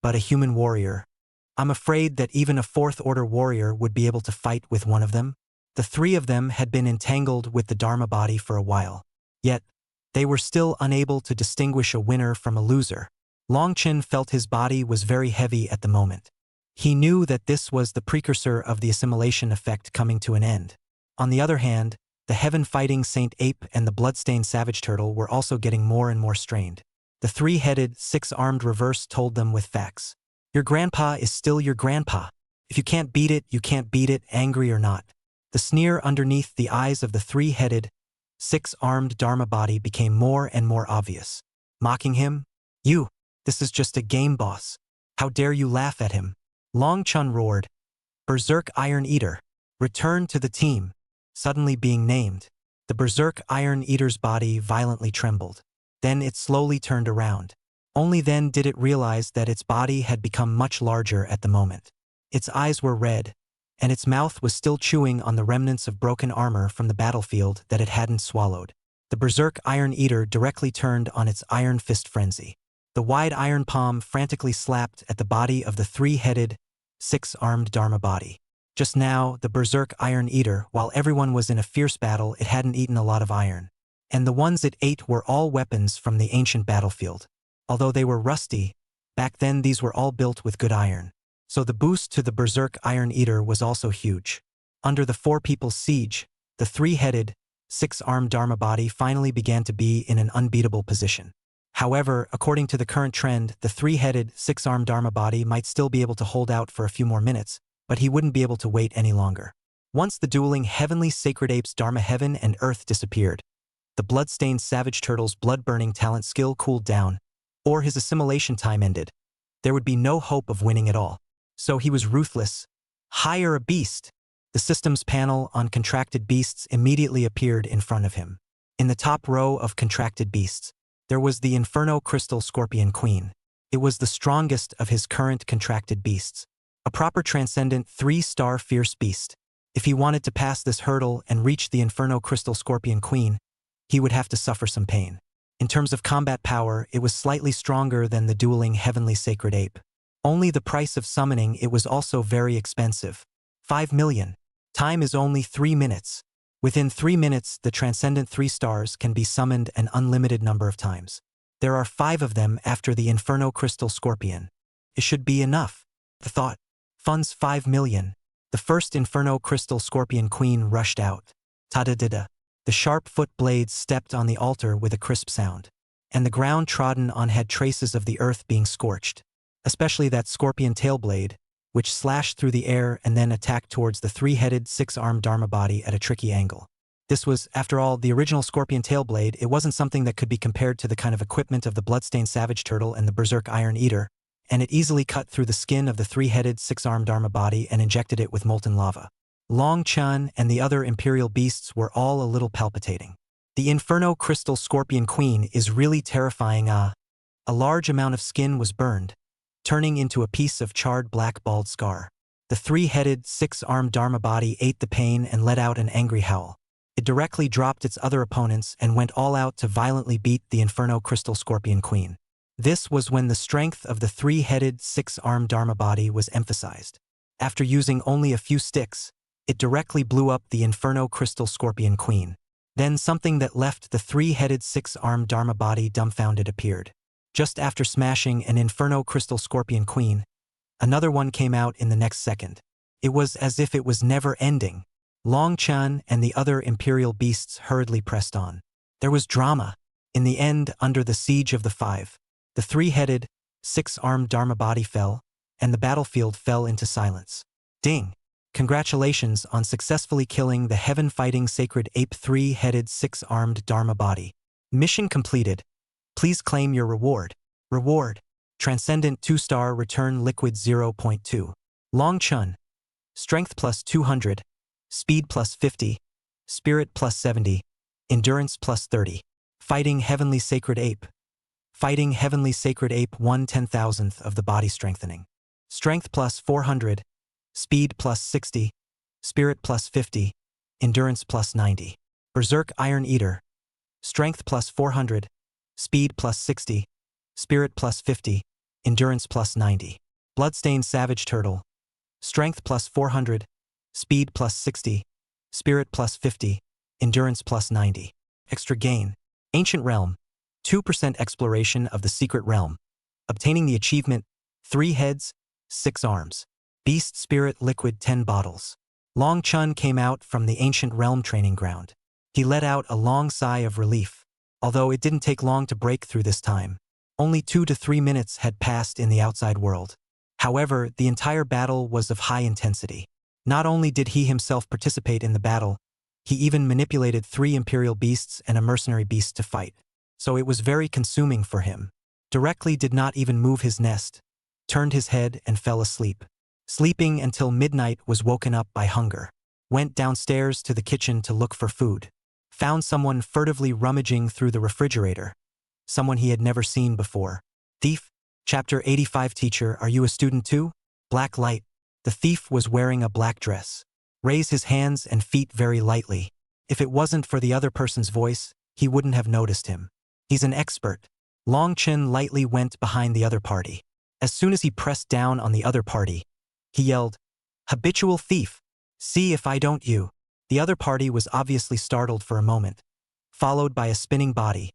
but a human warrior. I'm afraid that even a 4th-order warrior would be able to fight with one of them. The 3 of them had been entangled with the Dharma body for a while. Yet, they were still unable to distinguish a winner from a loser. Long Chen felt his body was very heavy at the moment. He knew that this was the precursor of the assimilation effect coming to an end. On the other hand, the heaven-fighting Saint Ape and the bloodstained savage turtle were also getting more and more strained. The 3-headed, 6-armed reverse told them with facts. Your grandpa is still your grandpa. If you can't beat it, you can't beat it, angry or not. The sneer underneath the eyes of the 3-headed, 6-armed Dharma body became more and more obvious. Mocking him? You, this is just a game, boss. How dare you laugh at him? Long Chen roared. Berserk Iron Eater. Return to the team. Suddenly being named. The Berserk Iron Eater's body violently trembled. Then it slowly turned around. Only then did it realize that its body had become much larger at the moment. Its eyes were red, and its mouth was still chewing on the remnants of broken armor from the battlefield that it hadn't swallowed. The Berserk Iron Eater directly turned on its iron fist frenzy. The wide iron palm frantically slapped at the body of the 3-headed, 6-armed Dharma body. Just now, the Berserk Iron Eater, while everyone was in a fierce battle, it hadn't eaten a lot of iron. And the ones it ate were all weapons from the ancient battlefield. Although they were rusty, back then these were all built with good iron. So the boost to the Berserk Iron Eater was also huge. Under the 4 people's siege, the 3-headed, 6-armed Dharma body finally began to be in an unbeatable position. However, according to the current trend, the 3-headed, 6-armed Dharma body might still be able to hold out for a few more minutes, but he wouldn't be able to wait any longer. Once the dueling heavenly sacred ape's Dharma heaven and earth disappeared, the blood-stained savage turtle's blood-burning talent skill cooled down, or his assimilation time ended. there would be no hope of winning at all. So he was ruthless. Hire a beast. The systems panel on contracted beasts immediately appeared in front of him. In the top row of contracted beasts, there was the Inferno Crystal Scorpion Queen. It was the strongest of his current contracted beasts. A proper transcendent 3-star fierce beast. If he wanted to pass this hurdle and reach the Inferno Crystal Scorpion Queen, he would have to suffer some pain. In terms of combat power, it was slightly stronger than the dueling Heavenly Sacred Ape. Only the price of summoning it was also very expensive. 5 million. Time is only 3 minutes. Within 3 minutes, the Transcendent 3 stars can be summoned an unlimited number of times. There are 5 of them after the Inferno Crystal Scorpion. It should be enough. The thought. Funds 5 million. The first Inferno Crystal Scorpion Queen rushed out. Ta-da-da-da. The sharp foot blades stepped on the altar with a crisp sound. And the ground trodden on had traces of the earth being scorched. Especially that scorpion tail blade, which slashed through the air and then attacked towards the 3-headed, 6-armed Dharma body at a tricky angle. This was, after all, the original scorpion tail blade. It wasn't something that could be compared to the kind of equipment of the bloodstained savage turtle and the berserk iron eater, and it easily cut through the skin of the 3-headed, 6-armed Dharma body and injected it with molten lava. Long Chun and the other imperial beasts were all a little palpitating. The Inferno Crystal Scorpion Queen is really terrifying. A large amount of skin was burned, turning into a piece of charred black bald scar. The 3-headed, 6-armed Dharma body ate the pain and let out an angry howl. It directly dropped its other opponents and went all out to violently beat the Inferno Crystal Scorpion Queen. This was when the strength of the 3-headed, 6-armed Dharma body was emphasized. After using only a few sticks, it directly blew up the Inferno Crystal Scorpion Queen. Then something that left the 3-headed, 6-armed Dharma body dumbfounded appeared. Just after smashing an Inferno Crystal Scorpion Queen, another one came out in the next second. It was as if it was never ending. Long Chun and the other imperial beasts hurriedly pressed on. There was drama. In the end, under the siege of the 5, the 3-headed, 6-armed Dharma body fell, and the battlefield fell into silence. Ding! Congratulations on successfully killing the heaven-fighting sacred ape 3-headed, 6-armed Dharma body. Mission completed. Please claim your reward. Reward. Transcendent 2-star return liquid 0.2. Long Chun. Strength plus 200. Speed plus 50. Spirit plus 70. Endurance plus 30. Fighting Heavenly Sacred Ape. Fighting Heavenly Sacred Ape 1/10,000th of the body strengthening. Strength plus 400. Speed plus 60. Spirit plus 50. Endurance plus 90. Berserk Iron Eater. Strength plus 400. Speed plus 60. Spirit plus 50. Endurance plus 90. Bloodstained Savage Turtle. Strength plus 400. Speed plus 60. Spirit plus 50. Endurance plus 90. Extra gain. Ancient Realm. 2% exploration of the secret realm. Obtaining the achievement 3 heads, 6 arms. Beast Spirit Liquid 10 bottles. Long Chun came out from the ancient realm training ground. He let out a long sigh of relief. Although it didn't take long to break through this time. Only 2 to 3 minutes had passed in the outside world. However, the entire battle was of high intensity. Not only did he himself participate in the battle, he even manipulated 3 imperial beasts and a mercenary beast to fight. So it was very consuming for him. Directly did not even move his nest, turned his head and fell asleep. Sleeping until midnight, was woken up by hunger. Went downstairs to the kitchen to look for food. Found someone furtively rummaging through the refrigerator. Someone he had never seen before. Thief. Chapter 85. Teacher, are you a student too? Black light. The thief was wearing a black dress. Raise his hands and feet very lightly. If it wasn't for the other person's voice, he wouldn't have noticed him. He's an expert. Long Chun lightly went behind the other party. As soon as he pressed down on the other party, he yelled, "Habitual thief! See if I don't you!" The other party was obviously startled for a moment, followed by a spinning body,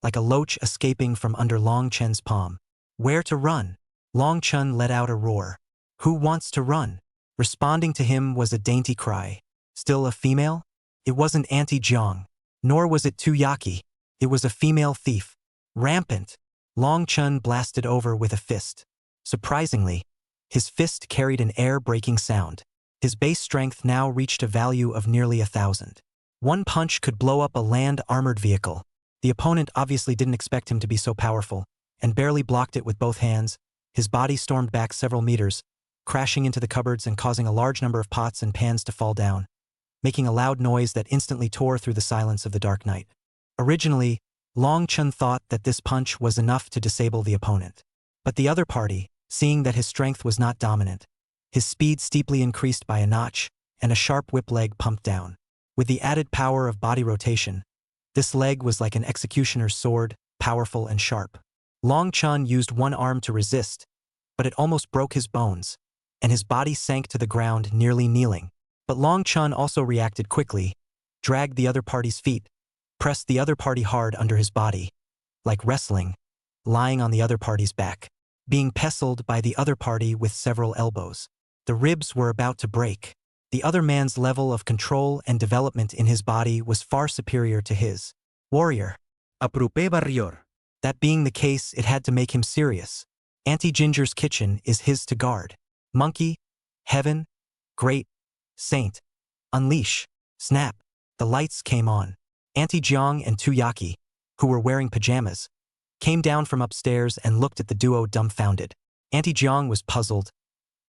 like a loach escaping from under Long Chun's palm. Where to run? Long Chun let out a roar. Who wants to run? Responding to him was a dainty cry. Still a female? It wasn't Auntie Jiang, nor was it Tu Yaki. It was a female thief. Rampant. Long Chun blasted over with a fist. Surprisingly, his fist carried an air-breaking sound. His base strength now reached a value of nearly 1,000. One punch could blow up a land-armored vehicle. The opponent obviously didn't expect him to be so powerful, and barely blocked it with both hands, His body stormed back several meters, crashing into the cupboards and causing a large number of pots and pans to fall down, making a loud noise that instantly tore through the silence of the dark night. Originally, Long Chun thought that this punch was enough to disable the opponent. But the other party, seeing that his strength was not dominant, his speed steeply increased by a notch, and a sharp whip leg pumped down. With the added power of body rotation, this leg was like an executioner's sword, powerful and sharp. Long Chun used one arm to resist, but it almost broke his bones, and his body sank to the ground, nearly kneeling. But Long Chun also reacted quickly, dragged the other party's feet, pressed the other party hard under his body, like wrestling, lying on the other party's back, being pestled by the other party with several elbows. The ribs were about to break. The other man's level of control and development in his body was far superior to his. Warrior. Aprupe barrior. That being the case, it had to make him serious. Auntie Ginger's kitchen is his to guard. Monkey, heaven, great, saint, unleash, snap. The lights came on. Auntie Jiang and Tuyaki, who were wearing pajamas, came down from upstairs and looked at the duo dumbfounded. Auntie Jiang was puzzled.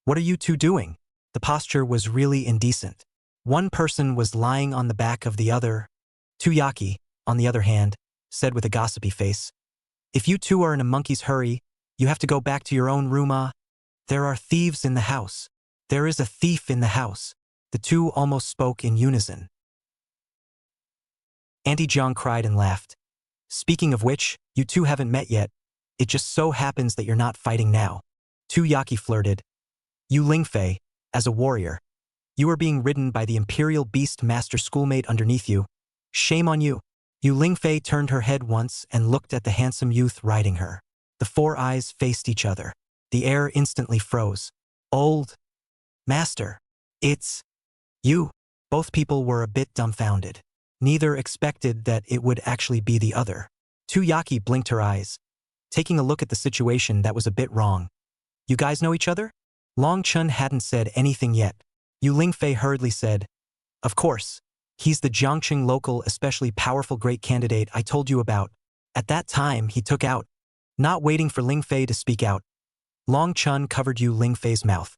What are you two doing? The posture was really indecent. One person was lying on the back of the other. Tuyaki, on the other hand, said with a gossipy face, "If you two are in a monkey's hurry, you have to go back to your own room. There are thieves in the house. There is a thief in the house." The two almost spoke in unison. Auntie Jiang cried and laughed. "Speaking of which, you two haven't met yet. It just so happens that you're not fighting now." Tuyaki flirted. "You Lingfei, as a warrior, you are being ridden by the Imperial Beast Master schoolmate underneath you. Shame on you." Yu Lingfei turned her head once and looked at the handsome youth riding her. The four eyes faced each other. The air instantly froze. "Old Master, it's you." Both people were a bit dumbfounded. Neither expected that it would actually be the other. Tuyaki blinked her eyes, taking a look at the situation that was a bit wrong. "You guys know each other?" Long Chun hadn't said anything yet. Yu Lingfei hurriedly said, "Of course. He's the Jiangqing local especially powerful great candidate I told you about. At that time he took out." Not waiting for Lingfei to speak out, Long Chun covered Yu Lingfei's mouth.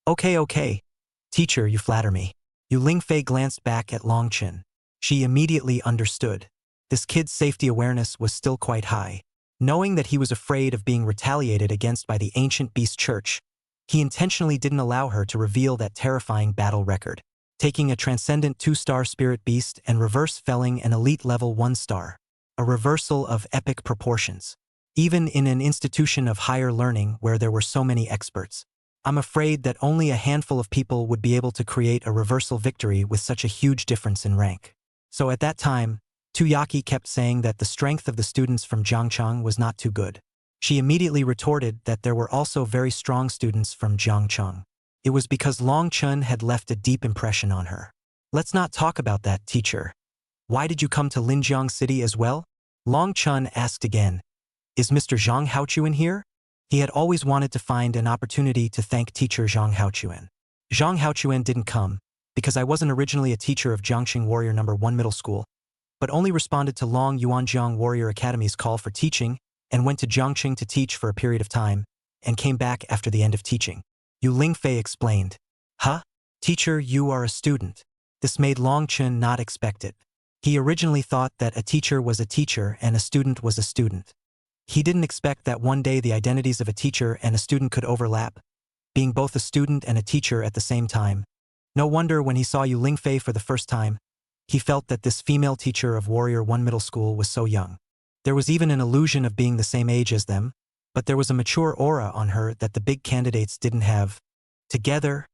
Okay. Teacher, you flatter me." Yu Lingfei glanced back at Long Chun. She immediately understood. This kid's safety awareness was still quite high. Knowing that he was afraid of being retaliated against by the ancient beast church, he intentionally didn't allow her to reveal that terrifying battle record, taking a transcendent 2-star spirit beast and reverse felling an elite level 1-star. A reversal of epic proportions. Even in an institution of higher learning where there were so many experts, I'm afraid that only a handful of people would be able to create a reversal victory with such a huge difference in rank. So at that time, Tuyaki kept saying that the strength of the students from Jiangcheng was not too good. She immediately retorted that there were also very strong students from Jiangcheng. It was because Long Chun had left a deep impression on her. "Let's not talk about that, teacher. Why did you come to Linjiang City as well?" Long Chun asked again. "Is Mr. Zhang Haochuan here?" He had always wanted to find an opportunity to thank teacher Zhang Haochuan. "Zhang Haochuan didn't come, because I wasn't originally a teacher of Jiangqing Warrior No. 1 Middle School, but only responded to Long Yuanjiang Warrior Academy's call for teaching and went to Jiangqing to teach for a period of time, and came back after the end of teaching." Yu Lingfei explained. "Huh? Teacher, you are a student." This made Long Chun not expect it. He originally thought that a teacher was a teacher and a student was a student. He didn't expect that one day the identities of a teacher and a student could overlap, being both a student and a teacher at the same time. No wonder when he saw Yu Lingfei for the first time, he felt that this female teacher of Warrior 1 Middle School was so young. There was even an illusion of being the same age as them, but there was a mature aura on her that the big candidates didn't have. Together,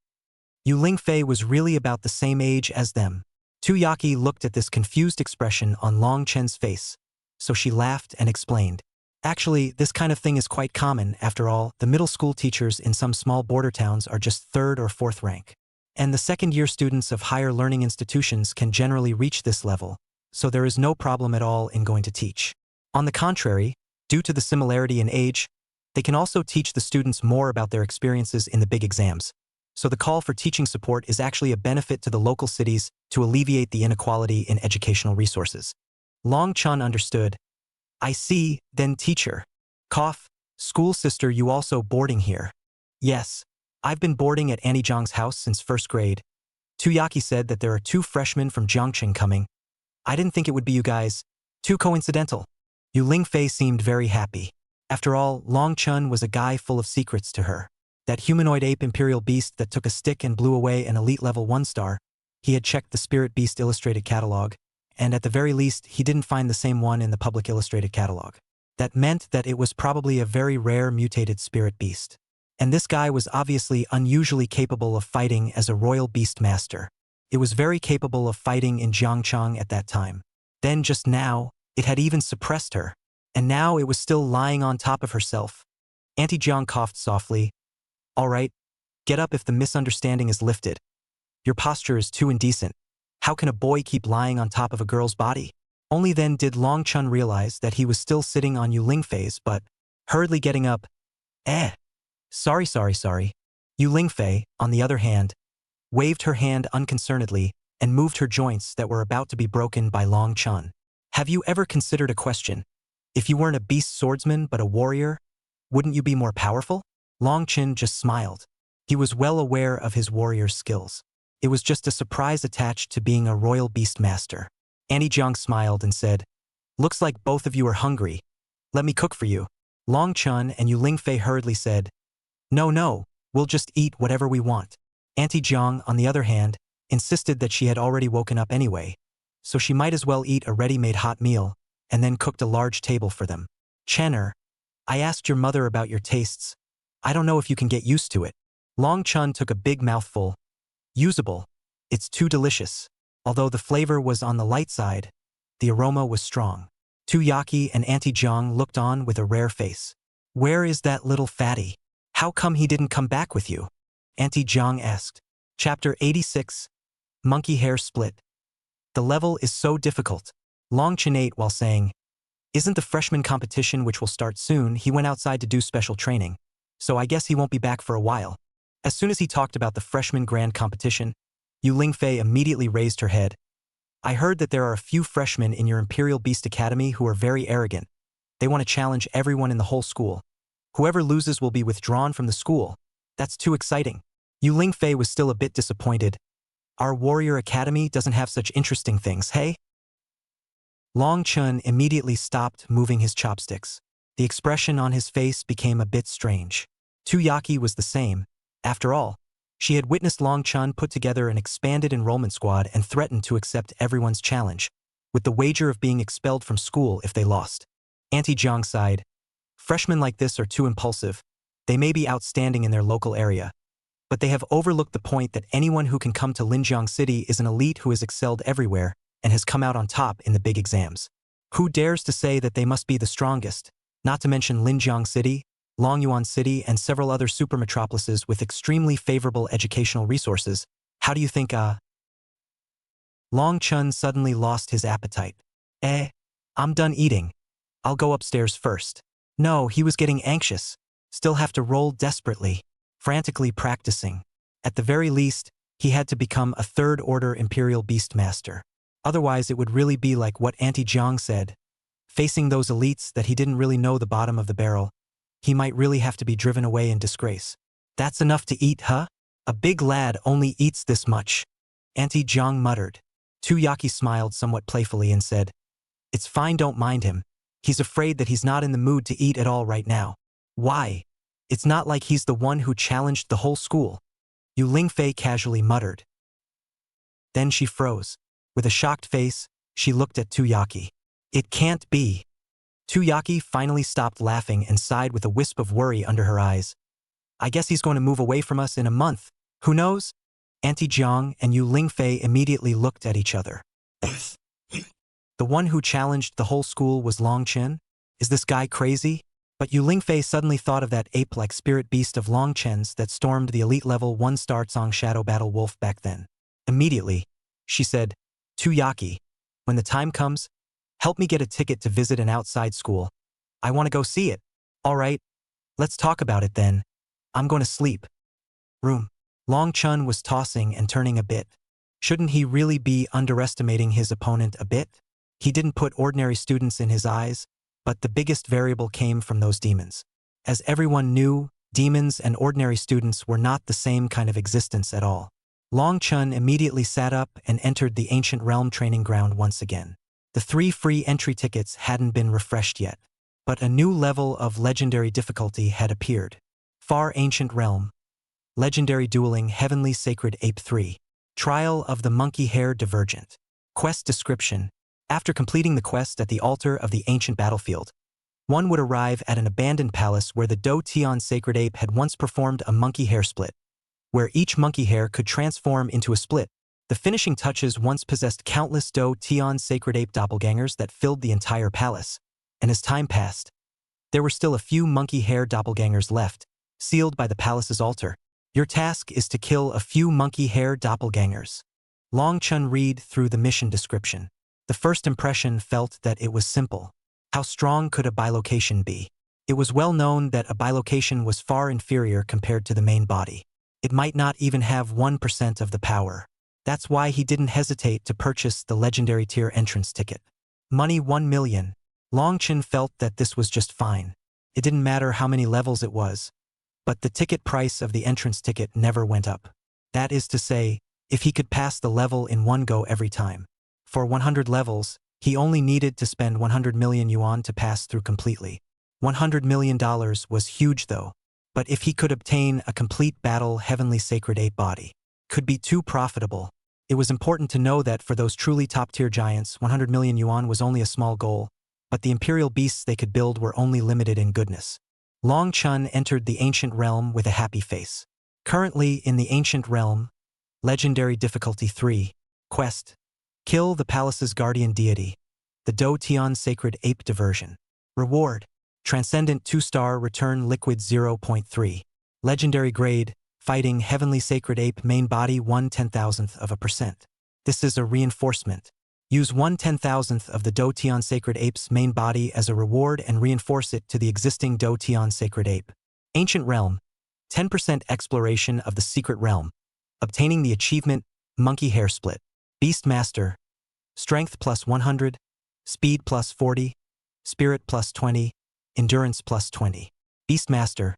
Yu Lingfei was really about the same age as them. Tuyaki looked at this confused expression on Long Chen's face, so she laughed and explained. "Actually, this kind of thing is quite common. After all, the middle school teachers in some small border towns are just 3rd or 4th rank. And the second-year students of higher learning institutions can generally reach this level, so there is no problem at all in going to teach. On the contrary, due to the similarity in age, they can also teach the students more about their experiences in the big exams. So the call for teaching support is actually a benefit to the local cities to alleviate the inequality in educational resources." Long Chun understood. "I see, then teacher." Cough. School sister, you also boarding here? Yes. I've been boarding at Annie Zhang's house since first grade. Tuyaki said that there are 2 freshmen from Jiangqing coming. I didn't think it would be you guys. Too coincidental. Yu Lingfei seemed very happy. After all, Long Chun was a guy full of secrets to her. That humanoid ape imperial beast that took a stick and blew away an elite level 1-star. He had checked the Spirit Beast illustrated catalog, and at the very least, he didn't find the same one in the public illustrated catalog. That meant that it was probably a very rare mutated spirit beast. And this guy was obviously unusually capable of fighting as a royal beast master. It was very capable of fighting in Jiangchang at that time. Then just now, it had even suppressed her. And now it was still lying on top of herself. Auntie Jiang coughed softly. All right, get up if the misunderstanding is lifted. Your posture is too indecent. How can a boy keep lying on top of a girl's body? Only then did Long Chun realize that he was still sitting on Yu Lingfei's butt, hurriedly getting up. Sorry. Yu Lingfei, on the other hand, waved her hand unconcernedly and moved her joints that were about to be broken by Long Chun. Have you ever considered a question? If you weren't a beast swordsman but a warrior, wouldn't you be more powerful? Long Chun just smiled. He was well aware of his warrior's skills. It was just a surprise attached to being a royal beast master. Annie Jiang smiled and said, Looks like both of you are hungry. Let me cook for you. Long Chun and Yu Lingfei hurriedly said, No, we'll just eat whatever we want. Auntie Jiang, on the other hand, insisted that she had already woken up anyway, so she might as well eat a ready-made hot meal, and then cooked a large table for them. Chenner, I asked your mother about your tastes. I don't know if you can get used to it. Long Chun took a big mouthful. Usable. It's too delicious. Although the flavor was on the light side, the aroma was strong. Tuyaki and Auntie Jiang looked on with a rare face. Where is that little fatty? How come he didn't come back with you? Auntie Jiang asked. Chapter 86. Monkey Hair Split. The level is so difficult. Long Chun ate while saying, Isn't the freshman competition which will start soon? He went outside to do special training, so I guess he won't be back for a while. As soon as he talked about the freshman grand competition, Yu Lingfei immediately raised her head. I heard that there are a few freshmen in your Imperial Beast Academy who are very arrogant. They want to challenge everyone in the whole school. Whoever loses will be withdrawn from the school. That's too exciting. Yu Lingfei was still a bit disappointed. Our warrior academy doesn't have such interesting things, hey? Long Chun immediately stopped moving his chopsticks. The expression on his face became a bit strange. Tuyaki was the same. After all, she had witnessed Long Chun put together an expanded enrollment squad and threatened to accept everyone's challenge, with the wager of being expelled from school if they lost. Auntie Jiang sighed. Freshmen like this are too impulsive. They may be outstanding in their local area, but they have overlooked the point that anyone who can come to Linjiang City is an elite who has excelled everywhere and has come out on top in the big exams. Who dares to say that they must be the strongest, not to mention Linjiang City, Longyuan City, and several other super metropolises with extremely favorable educational resources? How do you think, Long Chun suddenly lost his appetite. I'm done eating. I'll go upstairs first. No, he was getting anxious. Still have to roll desperately, frantically practicing. At the very least, he had to become a third-order Imperial Beast Master. Otherwise, it would really be like what Auntie Jiang said. Facing those elites that he didn't really know the bottom of the barrel, he might really have to be driven away in disgrace. That's enough to eat, huh? A big lad only eats this much. Auntie Jiang muttered. Tuyaki smiled somewhat playfully and said, It's fine, don't mind him. He's afraid that he's not in the mood to eat at all right now. Why? It's not like he's the one who challenged the whole school. Yu Lingfei casually muttered. Then she froze. With a shocked face, she looked at Tuyaki. It can't be. Tuyaki finally stopped laughing and sighed with a wisp of worry under her eyes. I guess he's going to move away from us in a month. Who knows? Auntie Jiang and Yu Lingfei immediately looked at each other. The one who challenged the whole school was Long Chen? Is this guy crazy? But Yu Lingfei suddenly thought of that ape-like spirit beast of Long Chen's that stormed the elite level 1-star Tsong Shadow Battle Wolf back then. Immediately, she said, Tuyaki, when the time comes, help me get a ticket to visit an outside school. I want to go see it. All right, let's talk about it then. I'm going to sleep. Room. Long Chun was tossing and turning a bit. Shouldn't he really be underestimating his opponent a bit? He didn't put ordinary students in his eyes, but the biggest variable came from those demons. As everyone knew, demons and ordinary students were not the same kind of existence at all. Long Chun immediately sat up and entered the ancient realm training ground once again. The 3 free entry tickets hadn't been refreshed yet, but a new level of legendary difficulty had appeared. Far Ancient Realm. Legendary Dueling Heavenly Sacred Ape 3. Trial of the Monkey Hair Divergent. Quest description. After completing the quest at the altar of the ancient battlefield, one would arrive at an abandoned palace where the Do Tian Sacred Ape had once performed a monkey hair split, where each monkey hair could transform into a split. The finishing touches once possessed countless Do Tian Sacred Ape doppelgangers that filled the entire palace, and as time passed, there were still a few monkey hair doppelgangers left, sealed by the palace's altar. Your task is to kill a few monkey hair doppelgangers. Long Chun read through the mission description. The first impression felt that it was simple. How strong could a bilocation be? It was well known that a bilocation was far inferior compared to the main body. It might not even have 1% of the power. That's why he didn't hesitate to purchase the legendary tier entrance ticket. Money 1 million. Long Chun felt that this was just fine. It didn't matter how many levels it was, but the ticket price of the entrance ticket never went up. That is to say, if he could pass the level in one go every time. For 100 levels, he only needed to spend 100 million yuan to pass through completely. $100 million was huge though, but if he could obtain a complete battle Heavenly Sacred Ape body, could be too profitable. It was important to know that for those truly top-tier giants, 100 million yuan was only a small goal, but the imperial beasts they could build were only limited in goodness. Long Chun entered the ancient realm with a happy face. Currently in the ancient realm, Legendary Difficulty 3, Quest. Kill the palace's guardian deity, the Do Tian Sacred Ape Diversion. Reward. Transcendent 2-star Return Liquid 0.3. Legendary Grade, Fighting Heavenly Sacred Ape Main Body 1/10,000%. This is a reinforcement. Use 1/10,000th of the Do Tian Sacred Ape's main body as a reward and reinforce it to the existing Do Tian Sacred Ape. Ancient Realm. 10% exploration of the secret realm. Obtaining the achievement, Monkey Hair Split. Beast Master. Strength plus 100. Speed plus 40. Spirit plus 20. Endurance plus 20. Beast Master.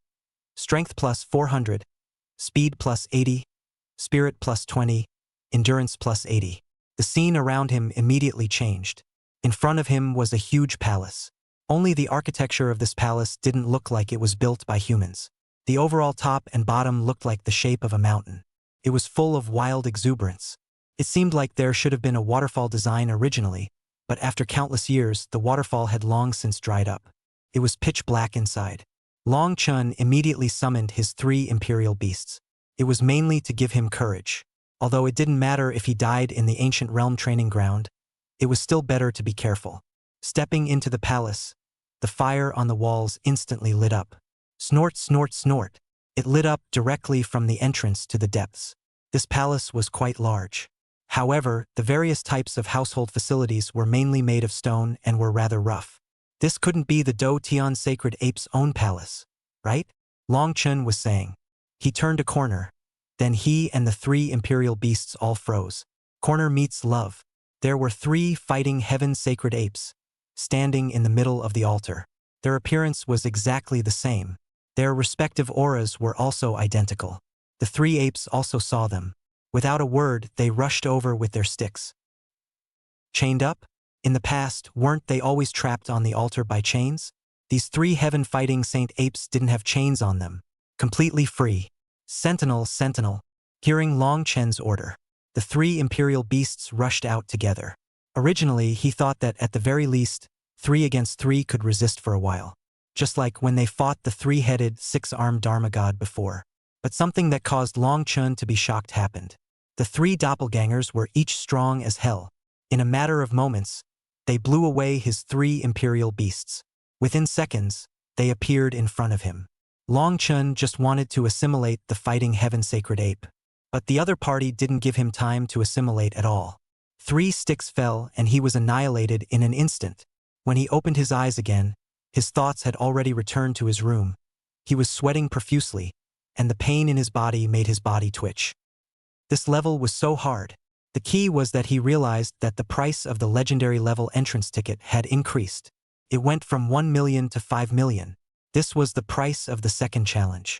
Strength plus 400. Speed plus 80. Spirit plus 20. Endurance plus 80. The scene around him immediately changed. In front of him was a huge palace. Only the architecture of this palace didn't look like it was built by humans. The overall top and bottom looked like the shape of a mountain. It was full of wild exuberance. It seemed like there should have been a waterfall design originally, but after countless years, the waterfall had long since dried up. It was pitch black inside. Long Chun immediately summoned his 3 imperial beasts. It was mainly to give him courage. Although it didn't matter if he died in the ancient realm training ground, it was still better to be careful. Stepping into the palace, the fire on the walls instantly lit up. Snort, snort, snort. It lit up directly from the entrance to the depths. This palace was quite large. However, the various types of household facilities were mainly made of stone and were rather rough. This couldn't be the Do Tian Sacred Ape's own palace, right? Long Chun was saying. He turned a corner. Then he and the 3 imperial beasts all froze. Corner meets love. There were 3 fighting heaven sacred apes, standing in the middle of the altar. Their appearance was exactly the same. Their respective auras were also identical. The 3 apes also saw them. Without a word, they rushed over with their sticks. Chained up? In the past, weren't they always trapped on the altar by chains? These 3 heaven-fighting saint apes didn't have chains on them. Completely free. Sentinel, sentinel. Hearing Long Chen's order, the 3 imperial beasts rushed out together. Originally, he thought that at the very least, 3 against 3 could resist for a while. Just like when they fought the 3-headed, 6-armed Dharma god before. But something that caused Long Chun to be shocked happened. The 3 doppelgangers were each strong as hell. In a matter of moments, they blew away his 3 imperial beasts. Within seconds, they appeared in front of him. Long Chun just wanted to assimilate the fighting heaven sacred ape. But the other party didn't give him time to assimilate at all. 3 sticks fell and he was annihilated in an instant. When he opened his eyes again, his thoughts had already returned to his room. He was sweating profusely, and the pain in his body made his body twitch. This level was so hard. The key was that he realized that the price of the legendary level entrance ticket had increased. It went from 1 million to 5 million. This was the price of the second challenge.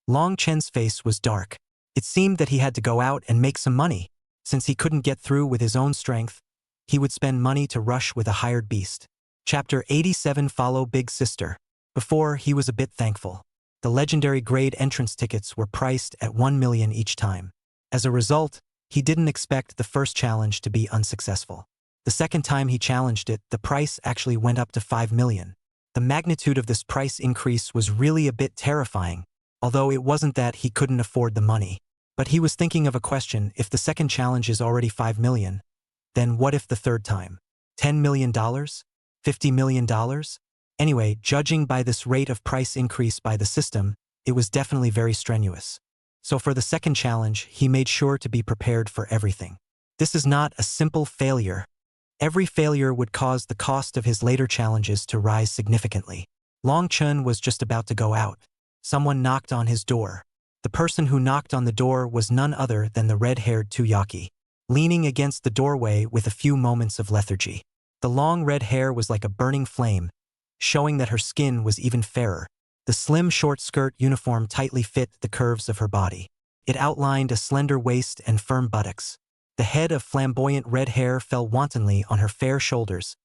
Long Chen's face was dark. It seemed that he had to go out and make some money. Since he couldn't get through with his own strength, he would spend money to rush with a hired beast. Chapter 87 Follow Big Sister. Before, he was a bit thankful. The legendary grade entrance tickets were priced at 1 million each time. As a result, he didn't expect the first challenge to be unsuccessful. The second time he challenged it, the price actually went up to 5 million. The magnitude of this price increase was really a bit terrifying, although it wasn't that he couldn't afford the money. But he was thinking of a question: if the second challenge is already 5 million, then what if the third time? $10 million? $50 million? Anyway, judging by this rate of price increase by the system, it was definitely very strenuous. So for the second challenge, he made sure to be prepared for everything. This is not a simple failure. Every failure would cause the cost of his later challenges to rise significantly. Long Chun was just about to go out. Someone knocked on his door. The person who knocked on the door was none other than the red-haired Tuyaki, leaning against the doorway with a few moments of lethargy. The long red hair was like a burning flame, showing that her skin was even fairer. The slim short skirt uniform tightly fit the curves of her body. It outlined a slender waist and firm buttocks. The head of flamboyant red hair fell wantonly on her fair shoulders,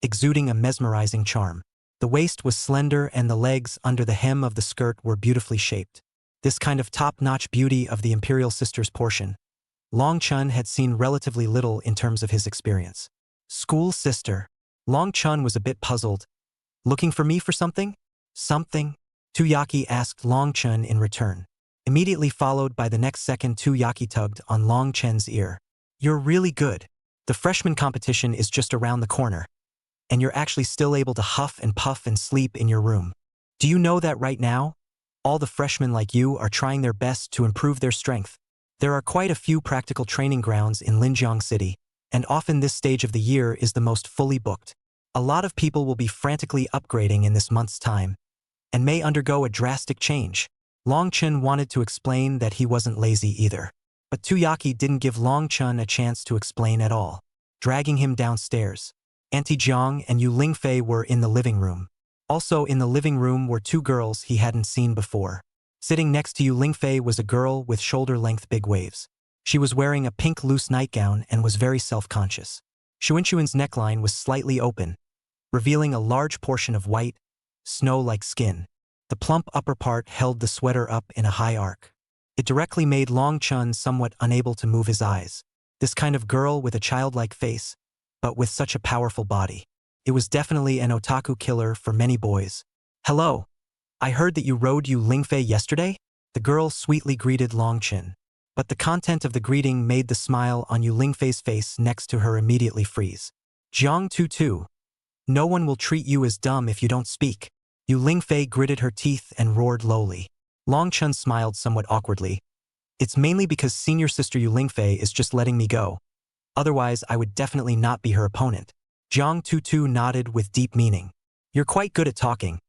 exuding a mesmerizing charm. The waist was slender and the legs under the hem of the skirt were beautifully shaped. This kind of top-notch beauty of the Imperial Sisters portion, Long Chun had seen relatively little in terms of his experience. School sister. Long Chun was a bit puzzled. Looking for me for something? Something? Tuyaki asked Long Chun in return. Immediately followed by the next second, Tuyaki tugged on Long Chen's ear. You're really good. The freshman competition is just around the corner. And you're actually still able to huff and puff and sleep in your room. Do you know that right now? All the freshmen like you are trying their best to improve their strength. There are quite a few practical training grounds in Linjiang City, and often this stage of the year is the most fully booked. A lot of people will be frantically upgrading in this month's time, and may undergo a drastic change. Long Chun wanted to explain that he wasn't lazy either. But Tuyaki didn't give Long Chun a chance to explain at all, dragging him downstairs. Auntie Jiang and Yu Lingfei were in the living room. Also in the living room were two girls he hadn't seen before. Sitting next to Yu Lingfei was a girl with shoulder-length big waves. She was wearing a pink loose nightgown and was very self-conscious. Xuanxuan's neckline was slightly open, revealing a large portion of white, snow-like skin. The plump upper part held the sweater up in a high arc. It directly made Long Chun somewhat unable to move his eyes. This kind of girl with a childlike face, but with such a powerful body. It was definitely an otaku killer for many boys. Hello. I heard that you rode Yu Lingfei yesterday? The girl sweetly greeted Long Chun. But the content of the greeting made the smile on Yu Lingfei's face next to her immediately freeze. Jiang Tutu. No one will treat you as dumb if you don't speak. Yu Lingfei gritted her teeth and roared lowly. Long Chun smiled somewhat awkwardly. It's mainly because senior sister Yu Lingfei is just letting me go. Otherwise, I would definitely not be her opponent. Jiang Tutu nodded with deep meaning. You're quite good at talking.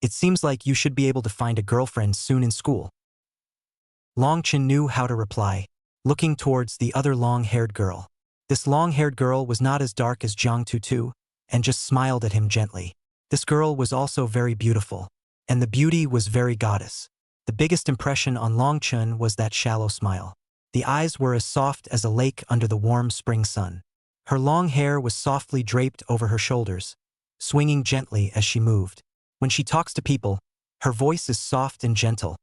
It seems like you should be able to find a girlfriend soon in school. Long Chun knew how to reply, looking towards the other long-haired girl. This long-haired girl was not as dark as Jiang Tutu, and just smiled at him gently. This girl was also very beautiful, and the beauty was very goddess. The biggest impression on Long Chun was that shallow smile. The eyes were as soft as a lake under the warm spring sun. Her long hair was softly draped over her shoulders, swinging gently as she moved. When she talks to people, her voice is soft and gentle,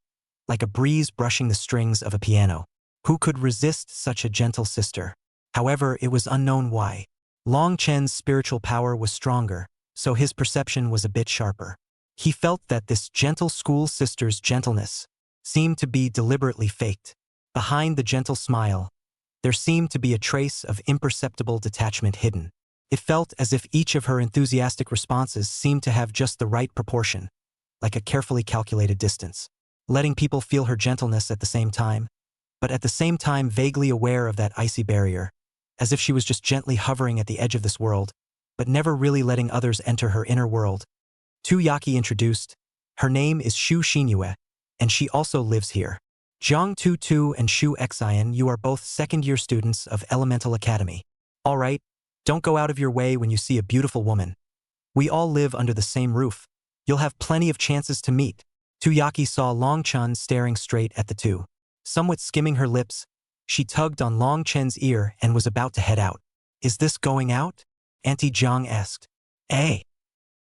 like a breeze brushing the strings of a piano. Who could resist such a gentle sister? However, it was unknown why. Long Chen's spiritual power was stronger, so his perception was a bit sharper. He felt that this gentle school sister's gentleness seemed to be deliberately faked. Behind the gentle smile, there seemed to be a trace of imperceptible detachment hidden. It felt as if each of her enthusiastic responses seemed to have just the right proportion, like a carefully calculated distance, letting people feel her gentleness at the same time, but at the same time vaguely aware of that icy barrier, as if she was just gently hovering at the edge of this world, but never really letting others enter her inner world. Tuyaki introduced. Her name is Shu Xinyue, and she also lives here. Jiang Tutu and Shu Xian, you are both second-year students of Elemental Academy. All right, don't go out of your way when you see a beautiful woman. We all live under the same roof. You'll have plenty of chances to meet. Tuyaki saw Long Chen staring straight at the two. Somewhat skimming her lips, she tugged on Long Chen's ear and was about to head out. Is this going out? Auntie Jiang asked. Eh?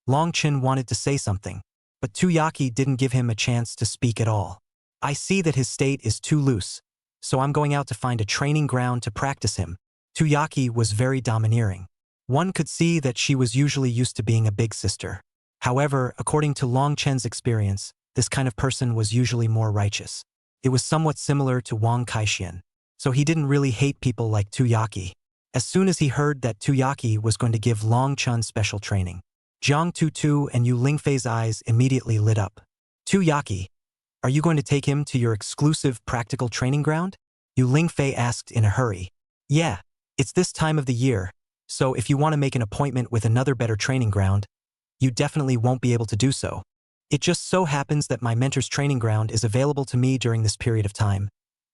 Long Chen wanted to say something, but Tuyaki didn't give him a chance to speak at all. I see that his state is too loose, so I'm going out to find a training ground to practice him. Tuyaki was very domineering. One could see that she was usually used to being a big sister. However, according to Long Chen's experience, this kind of person was usually more righteous. It was somewhat similar to Wang Kaixian, so he didn't really hate people like Tuyaki. As soon as he heard that Tuyaki was going to give Long Chen special training, Jiang Tutu and Yu Lingfei's eyes immediately lit up. Tuyaki, are you going to take him to your exclusive practical training ground? Yu Lingfei asked in a hurry. Yeah, it's this time of the year, so if you want to make an appointment with another better training ground, you definitely won't be able to do so. It just so happens that my mentor's training ground is available to me during this period of time.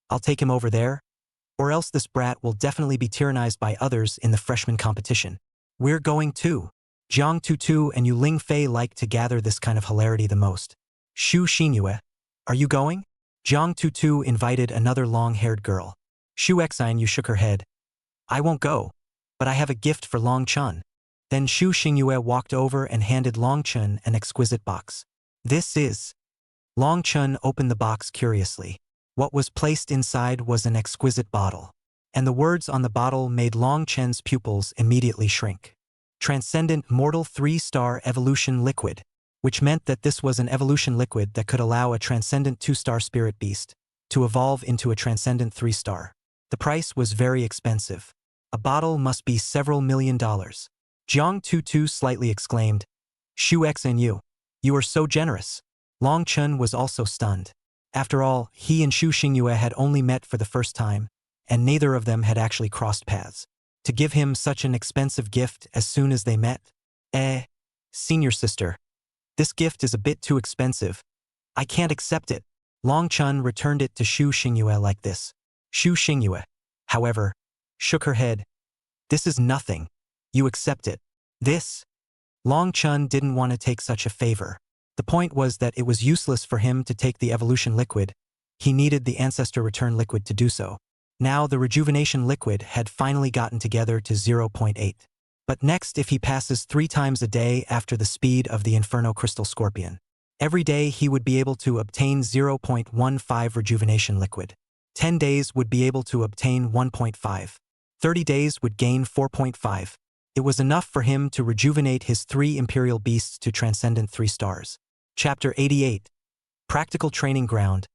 I'll take him over there, or else this brat will definitely be tyrannized by others in the freshman competition. We're going too. Jiang Tutu and Yu Lingfei like to gather this kind of hilarity the most. Shu Xinyue, are you going? Jiang Tutu invited another long-haired girl. Shu Xine shook her head. I won't go, but I have a gift for Long Chen. Then Shu Xingyue walked over and handed Long Chen an exquisite box. This is. Long Chen opened the box curiously. What was placed inside was an exquisite bottle, and the words on the bottle made Long Chen's pupils immediately shrink. Transcendent Mortal 3-Star Evolution Liquid, which meant that this was an evolution liquid that could allow a transcendent 2-star spirit beast to evolve into a transcendent 3-star. The price was very expensive. A bottle must be several $million. Jiang Tutu slightly exclaimed, Shu Xnu, you are so generous. Long Chen was also stunned. After all, he and Shu Xingyue had only met for the first time, and neither of them had actually crossed paths. To give him such an expensive gift as soon as they met? Senior sister. This gift is a bit too expensive. I can't accept it. Long Chen returned it to Shu Xingyue like this. Shu Xingyue, however, shook her head. This is nothing. You accept it. This? Long Chen didn't want to take such a favor. The point was that it was useless for him to take the evolution liquid. He needed the ancestor return liquid to do so. Now the rejuvenation liquid had finally gotten together to 0.8. But next, if he passes 3 times a day after the speed of the Inferno Crystal Scorpion, every day he would be able to obtain 0.15 rejuvenation liquid. 10 days would be able to obtain 1.5. 30 days would gain 4.5. It was enough for him to rejuvenate his 3 Imperial Beasts to Transcendent 3 stars. Chapter 88. Practical Training Ground.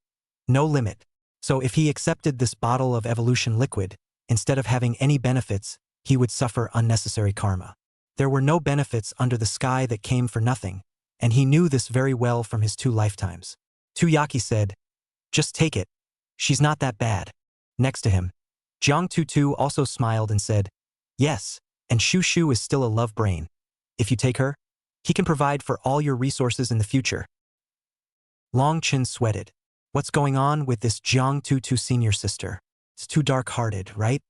No limit. So if he accepted this bottle of evolution liquid, instead of having any benefits, he would suffer unnecessary karma. There were no benefits under the sky that came for nothing, and he knew this very well from his 2 lifetimes. Tuyaki said, just take it. She's not that bad. Next to him, Jiang Tutu also smiled and said, yes, and Shu Shu is still a love brain. If you take her, he can provide for all your resources in the future. Long Chen sweated. What's going on with this Jiang Tutu senior sister? It's too dark-hearted, right?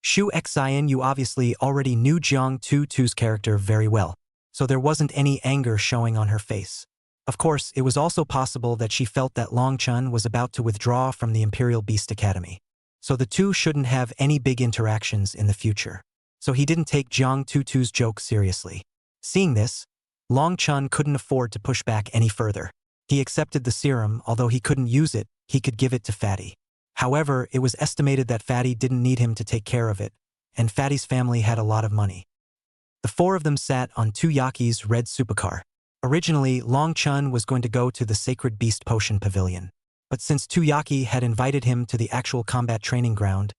Shu Xian, you obviously already knew Jiang Tutu's character very well, so there wasn't any anger showing on her face. Of course, it was also possible that she felt that Long Chen was about to withdraw from the Imperial Beast Academy, so the two shouldn't have any big interactions in the future. So he didn't take Jiang Tutu's joke seriously. Seeing this, Long Chen couldn't afford to push back any further. He accepted the serum, although he couldn't use it, he could give it to Fatty. However, it was estimated that Fatty didn't need him to take care of it, and Fatty's family had a lot of money. The 4 of them sat on Tuyaki's red supercar. Originally, Long Chen was going to go to the Sacred Beast Potion Pavilion, but since Tuyaki had invited him to the actual combat training ground,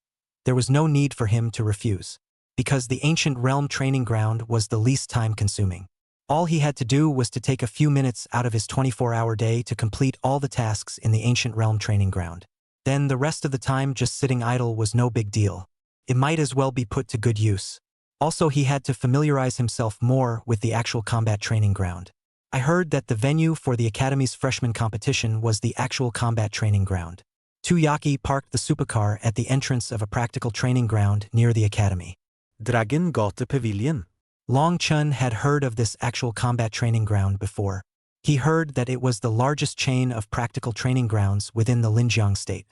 there was no need for him to refuse, because the Ancient Realm training ground was the least time-consuming. All he had to do was to take a few minutes out of his 24-hour day to complete all the tasks in the Ancient Realm training ground. Then the rest of the time just sitting idle was no big deal. It might as well be put to good use. Also, he had to familiarize himself more with the actual combat training ground. I heard that the venue for the Academy's freshman competition was the actual combat training ground. Tuyaki parked the supercar at the entrance of a practical training ground near the Academy. Dragon Gate Pavilion. Long Chen had heard of this actual combat training ground before, He heard that it was the largest chain of practical training grounds within the Linjiang state.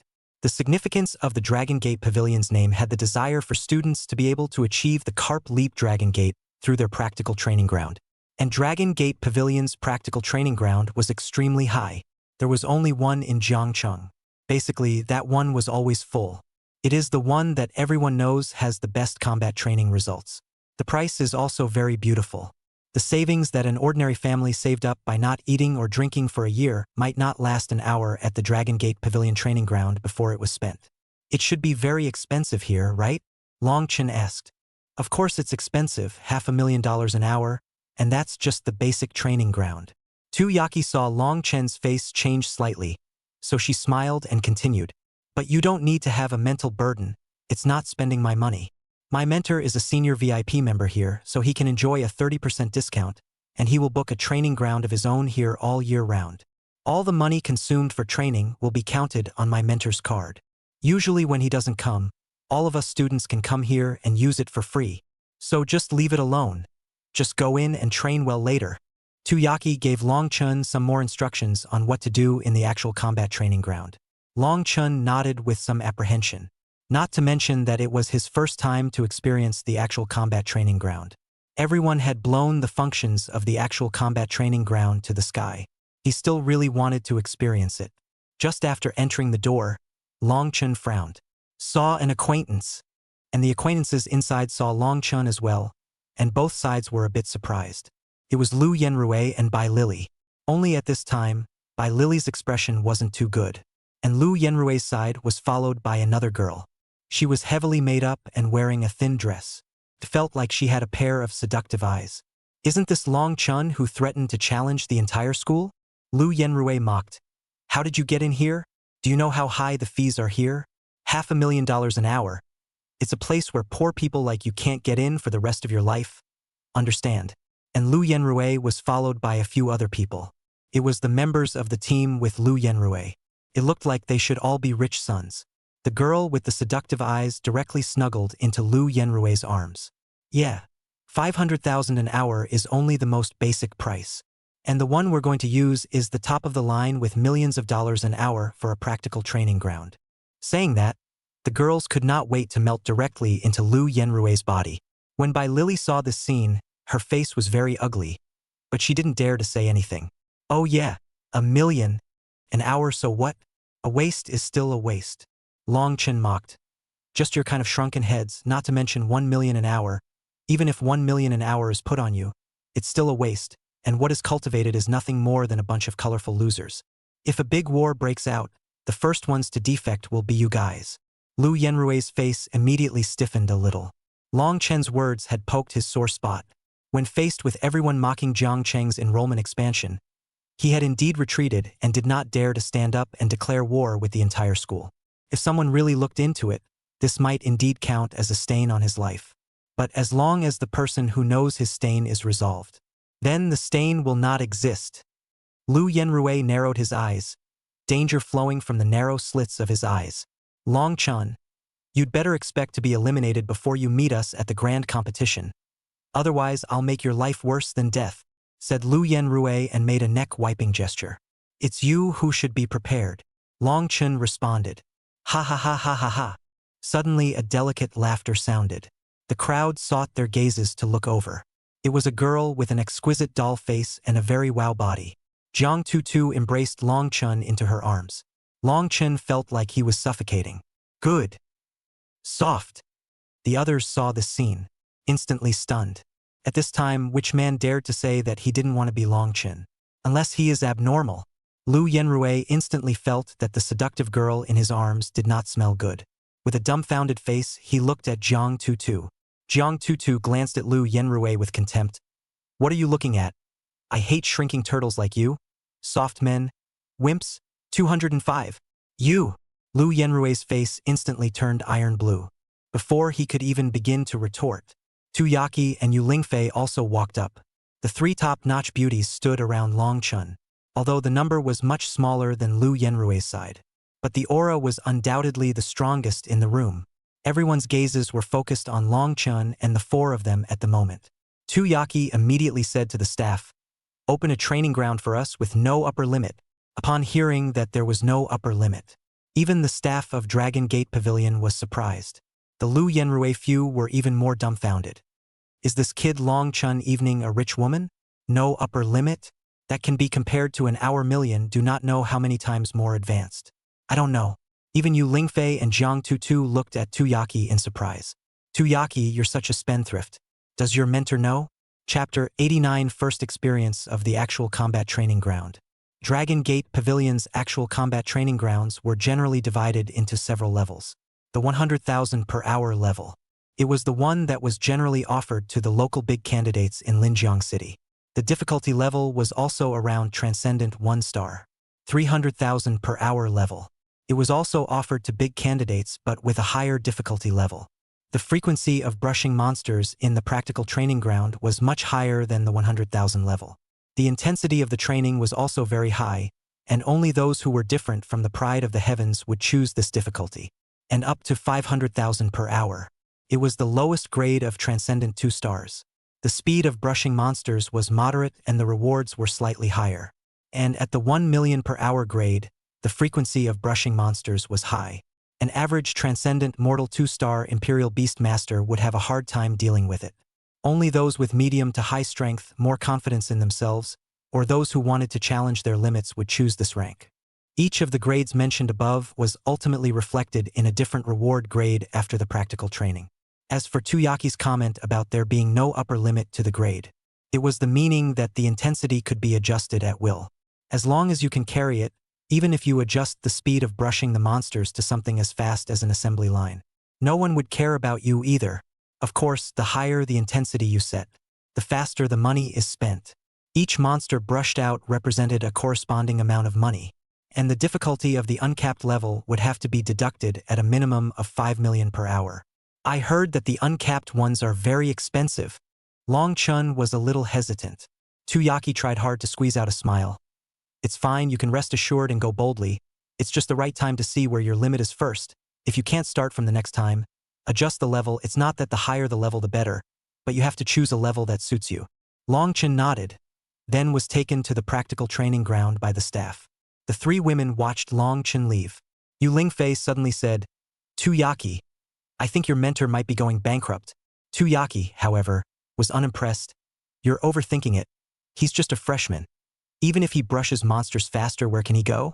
The significance of the Dragon Gate Pavilion's name had the desire for students to be able to achieve the Carp Leap Dragon Gate through their practical training ground. And Dragon Gate Pavilion's practical training ground was extremely high. There was only one in Jiangcheng. Basically, that one was always full. It is the one that everyone knows has the best combat training results. The price is also very beautiful. The savings that an ordinary family saved up by not eating or drinking for a year might not last an hour at the Dragon Gate Pavilion training ground before it was spent. It should be very expensive here, right? Long Chen asked. Of course it's expensive, $500,000 an hour, and that's just the basic training ground. Tu Yaki saw Long Chen's face change slightly, so she smiled and continued. But you don't need to have a mental burden. It's not spending my money. My mentor is a senior VIP member here, so he can enjoy a 30% discount, and he will book a training ground of his own here all year round. All the money consumed for training will be counted on my mentor's card. Usually when he doesn't come, all of us students can come here and use it for free. So just leave it alone. Just go in and train well later. Tu Yaki gave Long Chun some more instructions on what to do in the actual combat training ground. Long Chun nodded with some apprehension. Not to mention that it was his first time to experience the actual combat training ground. Everyone had blown the functions of the actual combat training ground to the sky. He still really wanted to experience it. Just after entering the door, Long Chun frowned. Saw an acquaintance. And the acquaintances inside saw Long Chun as well, and both sides were a bit surprised. It was Lu Yenrui and Bai Lily. Only at this time, Bai Lily's expression wasn't too good. And Lu Yenrui's side was followed by another girl. She was heavily made up and wearing a thin dress. It felt like she had a pair of seductive eyes. Isn't this Long Chun who threatened to challenge the entire school? Lu Yenrui mocked. How did you get in here? Do you know how high the fees are here? $500,000 an hour. It's a place where poor people like you can't get in for the rest of your life. Understand. And Lu Yenrui was followed by a few other people. It was the members of the team with Lu Yenrui. It looked like they should all be rich sons. The girl with the seductive eyes directly snuggled into Lu Yenrui's arms. Yeah, $500,000 an hour is only the most basic price. And the one we're going to use is the top of the line with millions of dollars an hour for a practical training ground. Saying that, the girls could not wait to melt directly into Lu Yenrui's body. When Bai Lily saw this scene, her face was very ugly, but she didn't dare to say anything. Oh yeah, $1 million an hour, so what? A waste is still a waste. Long Chen mocked. Just your kind of shrunken heads, not to mention $1 million an hour. Even if $1 million an hour is put on you, it's still a waste, and what is cultivated is nothing more than a bunch of colorful losers. If a big war breaks out, the first ones to defect will be you guys. Lu Yenrui's face immediately stiffened a little. Long Chen's words had poked his sore spot. When faced with everyone mocking Jiang Cheng's enrollment expansion, he had indeed retreated and did not dare to stand up and declare war with the entire school. If someone really looked into it, this might indeed count as a stain on his life. But as long as the person who knows his stain is resolved, then the stain will not exist. Lu Yenrui narrowed his eyes, danger flowing from the narrow slits of his eyes. Long Chun, you'd better expect to be eliminated before you meet us at the grand competition. Otherwise, I'll make your life worse than death, said Lu Yenrui and made a neck-wiping gesture. It's you who should be prepared. Long Chun responded. Ha ha ha ha ha ha. Suddenly a delicate laughter sounded. The crowd sought their gazes to look over. It was a girl with an exquisite doll face and a very wow body. Jiang Tutu embraced Long Chun into her arms. Long Chun felt like he was suffocating. Good. Soft. The others saw this scene, instantly stunned. At this time, which man dared to say that he didn't want to be Long Chun? Unless he is abnormal. Lu Yenrui instantly felt that the seductive girl in his arms did not smell good. With a dumbfounded face, he looked at Jiang Tutu. Jiang Tutu glanced at Lu Yenrui with contempt. What are you looking at? I hate shrinking turtles like you. Soft men. Wimps. 205. You. Lu Yenrui's face instantly turned iron blue. Before he could even begin to retort, Tu Yaki and Yu Lingfei also walked up. The three top-notch beauties stood around Long Chun, although the number was much smaller than Lu Yenrui's side. But the aura was undoubtedly the strongest in the room. Everyone's gazes were focused on Long Chun and the four of them at the moment. Tu Yaki immediately said to the staff, Open a training ground for us with no upper limit. Upon hearing that there was no upper limit, even the staff of Dragon Gate Pavilion was surprised. The Lu Yenrui few were even more dumbfounded. Is this kid Long Chun evening a rich woman? No upper limit? That can be compared to an hour million, do not know how many times more advanced. I don't know. Even Yu Lingfei and Jiang Tutu looked at Tuyaki in surprise. Tuyaki, you're such a spendthrift. Does your mentor know? Chapter 89 First Experience of the Actual Combat Training Ground. Dragon Gate Pavilion's actual combat training grounds were generally divided into several levels. The 100,000 per hour level. It was the one that was generally offered to the local big candidates in Linjiang City. The difficulty level was also around Transcendent 1 star. 300,000 per hour level. It was also offered to big candidates but with a higher difficulty level. The frequency of brushing monsters in the practical training ground was much higher than the 100,000 level. The intensity of the training was also very high, and only those who were different from the pride of the heavens would choose this difficulty. And up to 500,000 per hour. It was the lowest grade of Transcendent 2 stars. The speed of brushing monsters was moderate and the rewards were slightly higher. And at the 1 million per hour grade, the frequency of brushing monsters was high. An average Transcendent Mortal 2-star Imperial Beast Master would have a hard time dealing with it. Only those with medium to high strength, more confidence in themselves, or those who wanted to challenge their limits would choose this rank. Each of the grades mentioned above was ultimately reflected in a different reward grade after the practical training. As for Tuyaki's comment about there being no upper limit to the grade, it was the meaning that the intensity could be adjusted at will. As long as you can carry it, even if you adjust the speed of brushing the monsters to something as fast as an assembly line. No one would care about you either. Of course, the higher the intensity you set, the faster the money is spent. Each monster brushed out represented a corresponding amount of money, and the difficulty of the uncapped level would have to be deducted at a minimum of 5 million per hour. I heard that the uncapped ones are very expensive. Long Chun was a little hesitant. Tuyaki tried hard to squeeze out a smile. It's fine, you can rest assured and go boldly. It's just the right time to see where your limit is first. If you can't start from the next time, adjust the level. It's not that the higher the level the better, but you have to choose a level that suits you. Long Chun nodded, then was taken to the practical training ground by the staff. The three women watched Long Chun leave. Yu Lingfei suddenly said, Tuyaki, I think your mentor might be going bankrupt. Tuyaki, however, was unimpressed. You're overthinking it. He's just a freshman. Even if he brushes monsters faster, where can he go?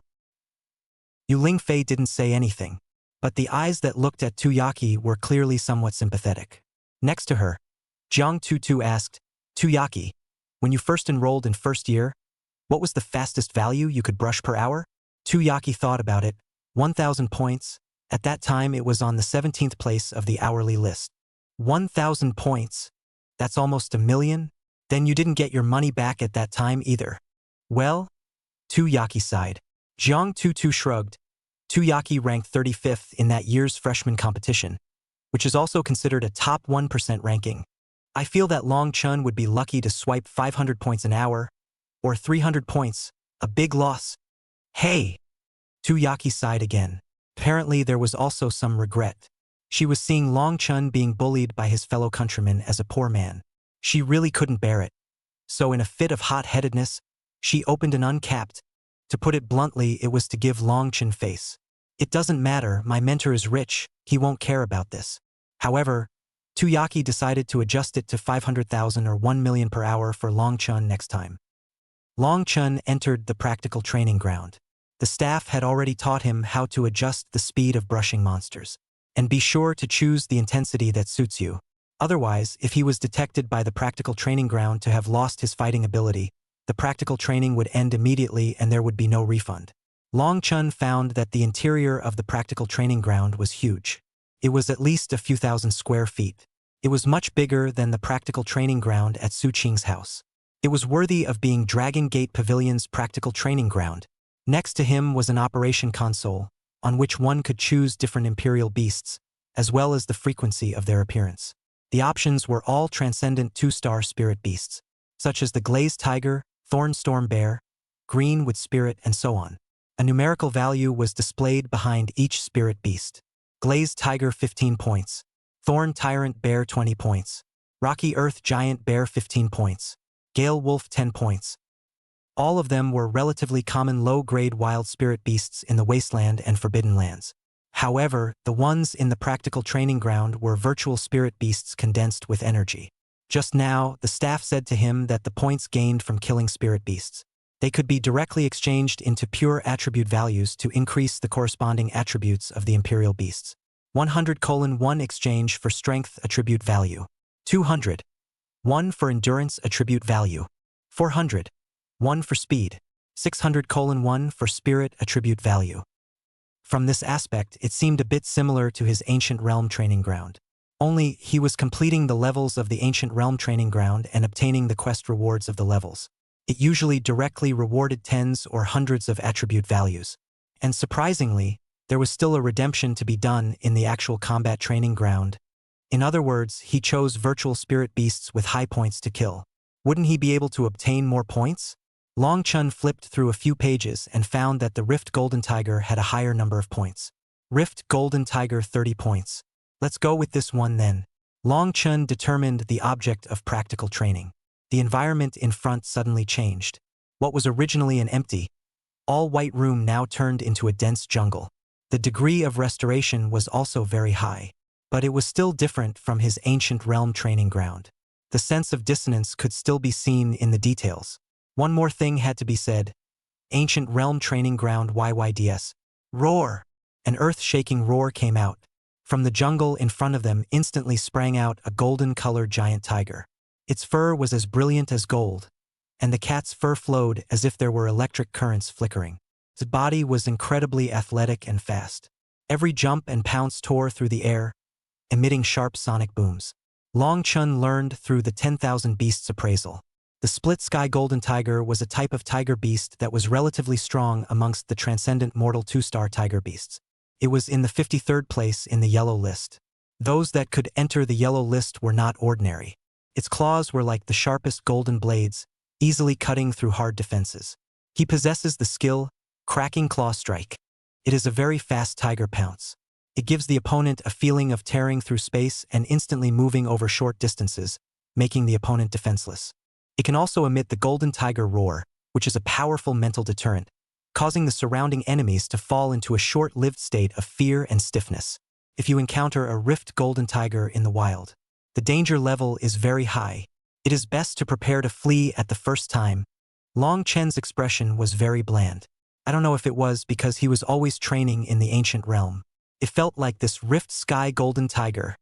Yu Lingfei didn't say anything, but the eyes that looked at Tuyaki were clearly somewhat sympathetic. Next to her, Jiang Tutu asked, Tuyaki, when you first enrolled in first year, what was the fastest value you could brush per hour? Tuyaki thought about it. 1,000 points. At that time it was on the 17th place of the hourly list. 1,000 points? That's almost 1 million? Then you didn't get your money back at that time either. Well? Tuyaki sighed. Jiang Tutu shrugged. Tuyaki ranked 35th in that year's freshman competition, which is also considered a top 1% ranking. I feel that Long Chun would be lucky to swipe 500 points an hour, or 300 points, a big loss. Hey! Tuyaki sighed again. Apparently there was also some regret. She was seeing Long Chun being bullied by his fellow countrymen as a poor man. She really couldn't bear it. So in a fit of hot-headedness, she opened an uncapped. To put it bluntly, it was to give Long Chun face. It doesn't matter, my mentor is rich, he won't care about this. However, Tuyaki decided to adjust it to 500,000 or 1 million per hour for Long Chun next time. Long Chun entered the practical training ground. The staff had already taught him how to adjust the speed of brushing monsters. And be sure to choose the intensity that suits you. Otherwise, if he was detected by the practical training ground to have lost his fighting ability, the practical training would end immediately and there would be no refund. Long Chun found that the interior of the practical training ground was huge. It was at least a few thousand square feet. It was much bigger than the practical training ground at Su Qing's house. It was worthy of being Dragon Gate Pavilion's practical training ground. Next to him was an operation console, on which one could choose different imperial beasts, as well as the frequency of their appearance. The options were all transcendent 2-star spirit beasts, such as the glazed tiger, thorn storm bear, green with spirit, and so on. A numerical value was displayed behind each spirit beast. Glazed tiger 15 points, thorn tyrant bear 20 points, rocky earth giant bear 15 points, gale wolf 10 points, All of them were relatively common low-grade wild spirit beasts in the wasteland and forbidden lands. However, the ones in the practical training ground were virtual spirit beasts condensed with energy. Just now, the staff said to him that the points gained from killing spirit beasts, they could be directly exchanged into pure attribute values to increase the corresponding attributes of the imperial beasts. 100:1 exchange for strength attribute value. 200. 1 for endurance attribute value. 400. 1 for speed. 600:1 for spirit attribute value. From this aspect, it seemed a bit similar to his Ancient Realm training ground. Only, he was completing the levels of the Ancient Realm training ground and obtaining the quest rewards of the levels. It usually directly rewarded tens or hundreds of attribute values. And surprisingly, there was still a redemption to be done in the actual combat training ground. In other words, he chose virtual spirit beasts with high points to kill. Wouldn't he be able to obtain more points? Long Chun flipped through a few pages and found that the Rift Golden Tiger had a higher number of points. Rift Golden Tiger 30 points. Let's go with this one then. Long Chun determined the object of practical training. The environment in front suddenly changed. What was originally an empty, all-white room now turned into a dense jungle. The degree of restoration was also very high. But it was still different from his Ancient Realm training ground. The sense of dissonance could still be seen in the details. One more thing had to be said. Ancient Realm training ground YYDS. Roar! An earth-shaking roar came out. From the jungle in front of them instantly sprang out a golden-colored giant tiger. Its fur was as brilliant as gold, and the cat's fur flowed as if there were electric currents flickering. Its body was incredibly athletic and fast. Every jump and pounce tore through the air, emitting sharp sonic booms. Long Chun learned through the 10,000 Beasts appraisal. The split sky golden tiger was a type of tiger beast that was relatively strong amongst the transcendent mortal 2-star tiger beasts. It was in the 53rd place in the yellow list. Those that could enter the yellow list were not ordinary. Its claws were like the sharpest golden blades, easily cutting through hard defenses. He possesses the skill, Cracking Claw Strike. It is a very fast tiger pounce. It gives the opponent a feeling of tearing through space and instantly moving over short distances, making the opponent defenseless. It can also emit the Golden Tiger Roar, which is a powerful mental deterrent, causing the surrounding enemies to fall into a short-lived state of fear and stiffness. If you encounter a Rift Golden Tiger in the wild, the danger level is very high. It is best to prepare to flee at the first time. Long Chen's expression was very bland. I don't know if it was because he was always training in the Ancient Realm. It felt like this Rift Sky Golden Tiger.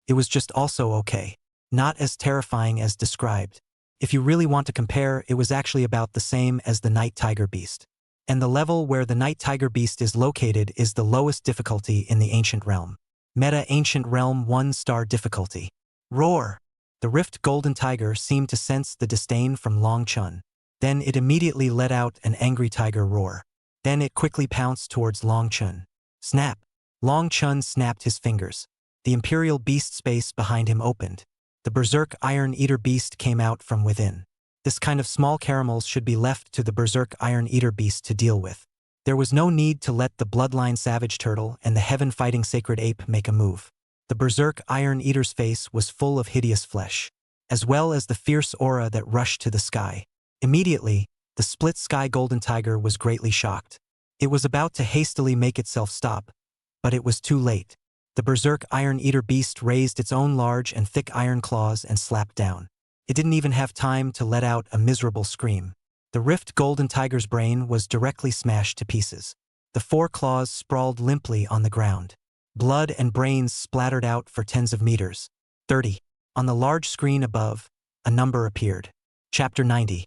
It was just also okay. Not as terrifying as described. If you really want to compare, it was actually about the same as the Night Tiger Beast. And the level where the Night Tiger Beast is located is the lowest difficulty in the Ancient Realm. Meta Ancient Realm 1-star difficulty. Roar! The Rift Golden Tiger seemed to sense the disdain from Long Chun. Then it immediately let out an angry tiger roar. Then it quickly pounced towards Long Chun. Snap! Long Chun snapped his fingers. The Imperial Beast space behind him opened. The Berserk Iron Eater Beast came out from within. This kind of small caramels should be left to the Berserk Iron Eater Beast to deal with. There was no need to let the Bloodline Savage Turtle and the Heaven Fighting Sacred Ape make a move. The Berserk Iron Eater's face was full of hideous flesh, as well as the fierce aura that rushed to the sky. Immediately, the Split Sky Golden Tiger was greatly shocked. It was about to hastily make itself stop, but it was too late. The Berserk Iron Eater Beast raised its own large and thick iron claws and slapped down. It didn't even have time to let out a miserable scream. The Rift Golden Tiger's brain was directly smashed to pieces. The 4 claws sprawled limply on the ground. Blood and brains splattered out for tens of meters. 30. On the large screen above, a number appeared. Chapter 90.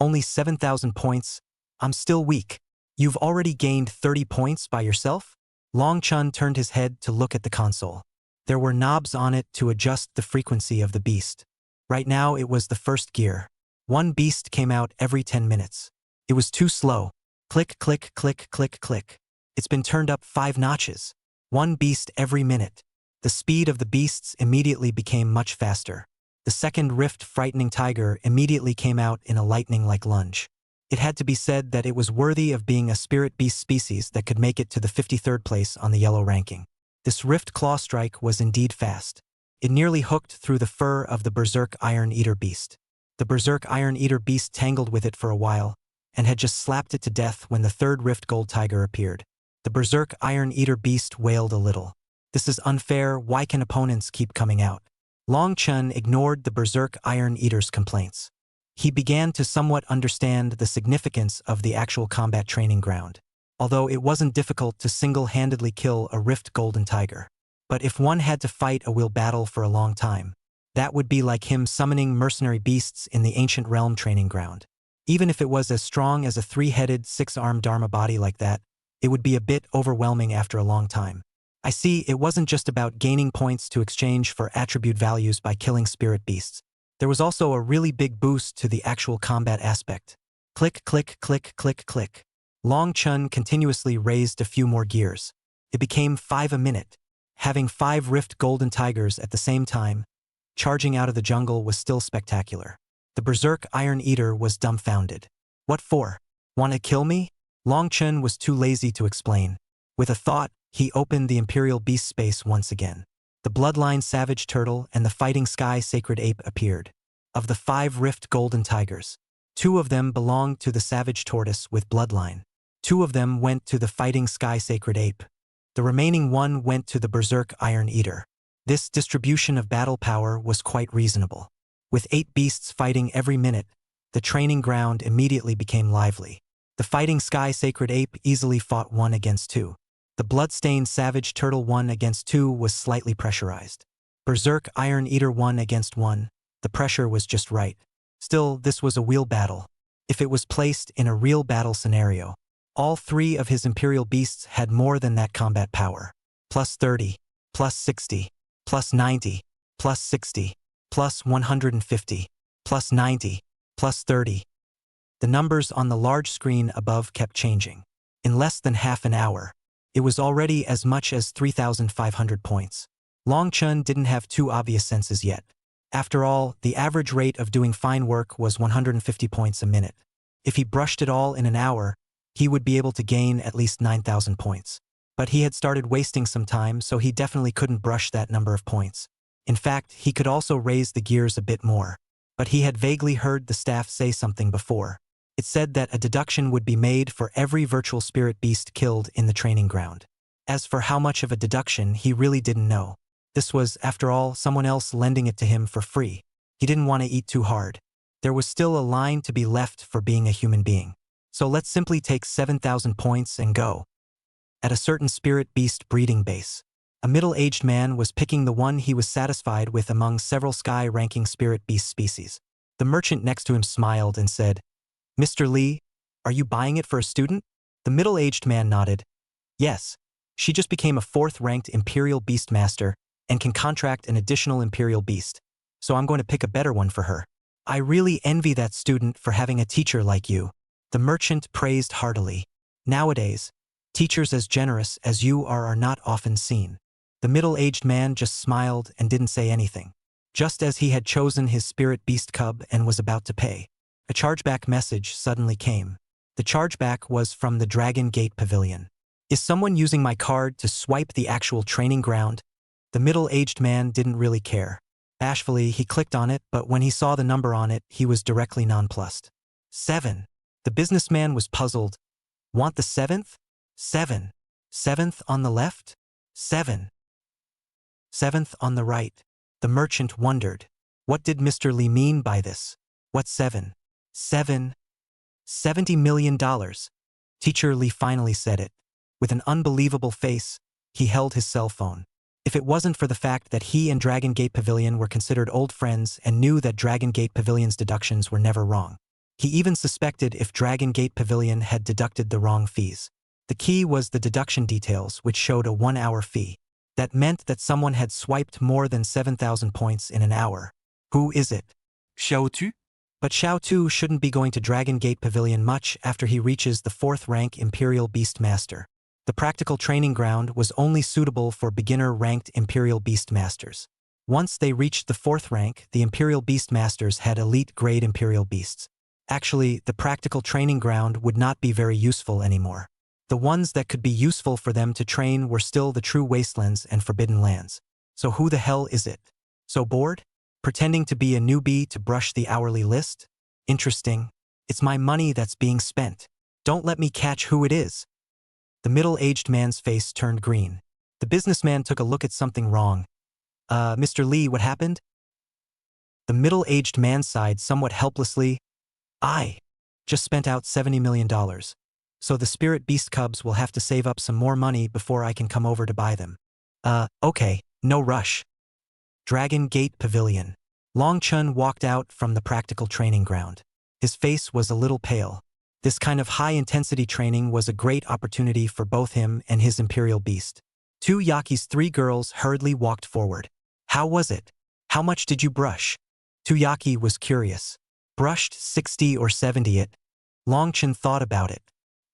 Only 7,000 points. I'm still weak. You've already gained 30 points by yourself? Long Chun turned his head to look at the console. There were knobs on it to adjust the frequency of the beast. Right now it was the first gear. One beast came out every 10 minutes. It was too slow. Click, click, click, click, click. It's been turned up 5 notches. One beast every minute. The speed of the beasts immediately became much faster. The second Rift Frightening Tiger immediately came out in a lightning-like lunge. It had to be said that it was worthy of being a spirit beast species that could make it to the 53rd place on the yellow ranking. This Rift Claw Strike was indeed fast. It nearly hooked through the fur of the Berserk Iron Eater Beast. The Berserk Iron Eater Beast tangled with it for a while, and had just slapped it to death when the third Rift Gold Tiger appeared. The Berserk Iron Eater beast wailed a little. This is unfair, why can opponents keep coming out? Long Chun ignored the Berserk Iron Eater's complaints. He began to somewhat understand the significance of the actual combat training ground, although it wasn't difficult to single-handedly kill a Rift Golden Tiger. But if one had to fight a will battle for a long time, that would be like him summoning mercenary beasts in the ancient realm training ground. Even if it was as strong as a three-headed, six-armed Dharma body like that, it would be a bit overwhelming after a long time. I see, it wasn't just about gaining points to exchange for attribute values by killing spirit beasts. There was also a really big boost to the actual combat aspect. Click, click, click, click, click. Long Chun continuously raised a few more gears. It became 5 a minute. Having 5 Rift Golden Tigers at the same time, charging out of the jungle was still spectacular. The Berserk Iron Eater was dumbfounded. What for? Wanna kill me? Long Chun was too lazy to explain. With a thought, he opened the Imperial Beast space once again. The Bloodline Savage Turtle and the Fighting Sky Sacred Ape appeared. Of the 5 Rift Golden Tigers, 2 of them belonged to the Savage Tortoise with Bloodline. 2 of them went to the Fighting Sky Sacred Ape. The remaining 1 went to the Berserk Iron Eater. This distribution of battle power was quite reasonable. With 8 beasts fighting every minute, the training ground immediately became lively. The Fighting Sky Sacred Ape easily fought 1 against 2. The Bloodstained Savage Turtle 1 against 2 was slightly pressurized. Berserk Iron Eater 1 against 1, the pressure was just right. Still, this was a wheel battle. If it was placed in a real battle scenario, all 3 of his Imperial Beasts had more than that combat power. Plus 30, plus 60, plus 90, plus 60, plus 150, plus 90, plus 30. The numbers on the large screen above kept changing. In less than half an hour, it was already as much as 3,500 points. Long Chun didn't have too obvious senses yet. After all, the average rate of doing fine work was 150 points a minute. If he brushed it all in an hour, he would be able to gain at least 9,000 points. But he had started wasting some time, so he definitely couldn't brush that number of points. In fact, he could also raise the gears a bit more. But he had vaguely heard the staff say something before. It said that a deduction would be made for every virtual spirit beast killed in the training ground. As for how much of a deduction, he really didn't know. This was, after all, someone else lending it to him for free. He didn't want to eat too hard. There was still a line to be left for being a human being. So let's simply take 7,000 points and go. At a certain spirit beast breeding base, a middle-aged man was picking the one he was satisfied with among several sky-ranking spirit beast species. The merchant next to him smiled and said, "Mr. Lee, are you buying it for a student?" The middle-aged man nodded. "Yes. She just became a 4th-ranked Imperial Beast Master and can contract an additional Imperial Beast. So I'm going to pick a better one for her. I really envy that student for having a teacher like you." The merchant praised heartily. Nowadays, teachers as generous as you are not often seen. The middle-aged man just smiled and didn't say anything. Just as he had chosen his spirit beast cub and was about to pay, a chargeback message suddenly came. The chargeback was from the Dragon Gate Pavilion. "Is someone using my card to swipe the actual training ground?" The middle-aged man didn't really care. Bashfully, he clicked on it, but when he saw the number on it, he was directly nonplussed. 7. The businessman was puzzled. "Want the 7th? 7. 7th on the left? 7. 7th on the right." The merchant wondered. What did Mr. Lee mean by this? What 7? 7. $70 million. Teacher Lee finally said it. With an unbelievable face, he held his cell phone. If it wasn't for the fact that he and Dragon Gate Pavilion were considered old friends and knew that Dragon Gate Pavilion's deductions were never wrong. He even suspected if Dragon Gate Pavilion had deducted the wrong fees. The key was the deduction details, which showed a 1-hour fee. That meant that someone had swiped more than 7,000 points in an hour. Who is it? Xiao Tu? But Xiao Tu shouldn't be going to Dragon Gate Pavilion much after he reaches the 4th rank Imperial Beast Master. The practical training ground was only suitable for beginner-ranked Imperial Beast Masters. Once they reached the 4th rank, the Imperial Beast Masters had elite-grade Imperial Beasts. Actually, the practical training ground would not be very useful anymore. The ones that could be useful for them to train were still the true wastelands and forbidden lands. So who the hell is it? So bored? Pretending to be a newbie to brush the hourly list? Interesting. It's my money that's being spent. Don't let me catch who it is. The middle-aged man's face turned green. The businessman took a look at something wrong. Mr. Lee, what happened? The middle-aged man sighed somewhat helplessly. I just spent out $70 million. So the spirit beast cubs will have to save up some more money before I can come over to buy them. Okay, no rush. Dragon Gate Pavilion. Long Chun walked out from the practical training ground. His face was a little pale. This kind of high-intensity training was a great opportunity for both him and his imperial beast. Two Yaki's three girls hurriedly walked forward. How was it? How much did you brush? Tuyaki was curious. Brushed 60 or 70 it. Long Chun thought about it.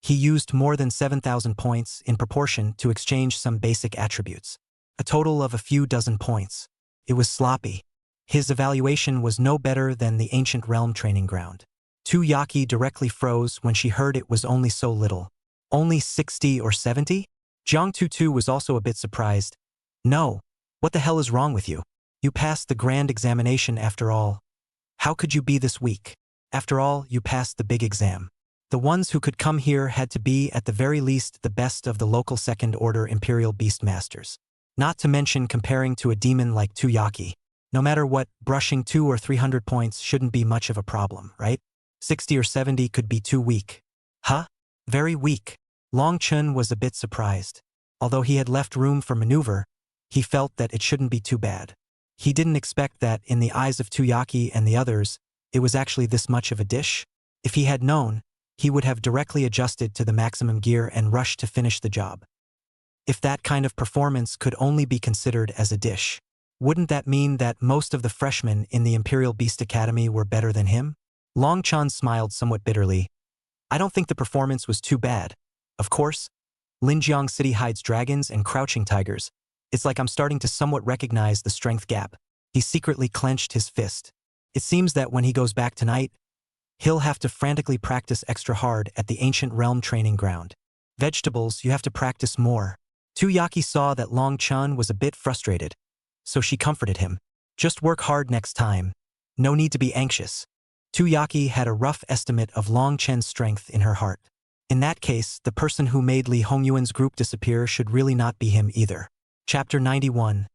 He used more than 7,000 points in proportion to exchange some basic attributes. A total of a few dozen points. It was sloppy. His evaluation was no better than the ancient realm training ground. Tuyaki directly froze when she heard it was only so little. Only 60 or 70? Jiang Tutu was also a bit surprised. No. What the hell is wrong with you? You passed the grand examination after all. How could you be this weak? After all, you passed the big exam. The ones who could come here had to be at the very least the best of the local second-order Imperial Beast Masters. Not to mention comparing to a demon like Tuyaki. No matter what, brushing 200 or 300 points shouldn't be much of a problem, right? 60 or 70 could be too weak. Huh? Very weak. Long Chun was a bit surprised. Although he had left room for maneuver, he felt that it shouldn't be too bad. He didn't expect that, in the eyes of Tuyaki and the others, it was actually this much of a dish. If he had known, he would have directly adjusted to the maximum gear and rushed to finish the job. If that kind of performance could only be considered as a dish, wouldn't that mean that most of the freshmen in the Imperial Beast Academy were better than him? Long Chun smiled somewhat bitterly. I don't think the performance was too bad. Of course, Linjiang City hides dragons and crouching tigers. It's like I'm starting to somewhat recognize the strength gap. He secretly clenched his fist. It seems that when he goes back tonight, he'll have to frantically practice extra hard at the ancient realm training ground. Vegetables, you have to practice more. Tuyaki saw that Long Chun was a bit frustrated, so she comforted him. Just work hard next time. No need to be anxious. Tuyaki had a rough estimate of Long Chen's strength in her heart. In that case, the person who made Li Hongyuan's group disappear should really not be him either. Chapter 91.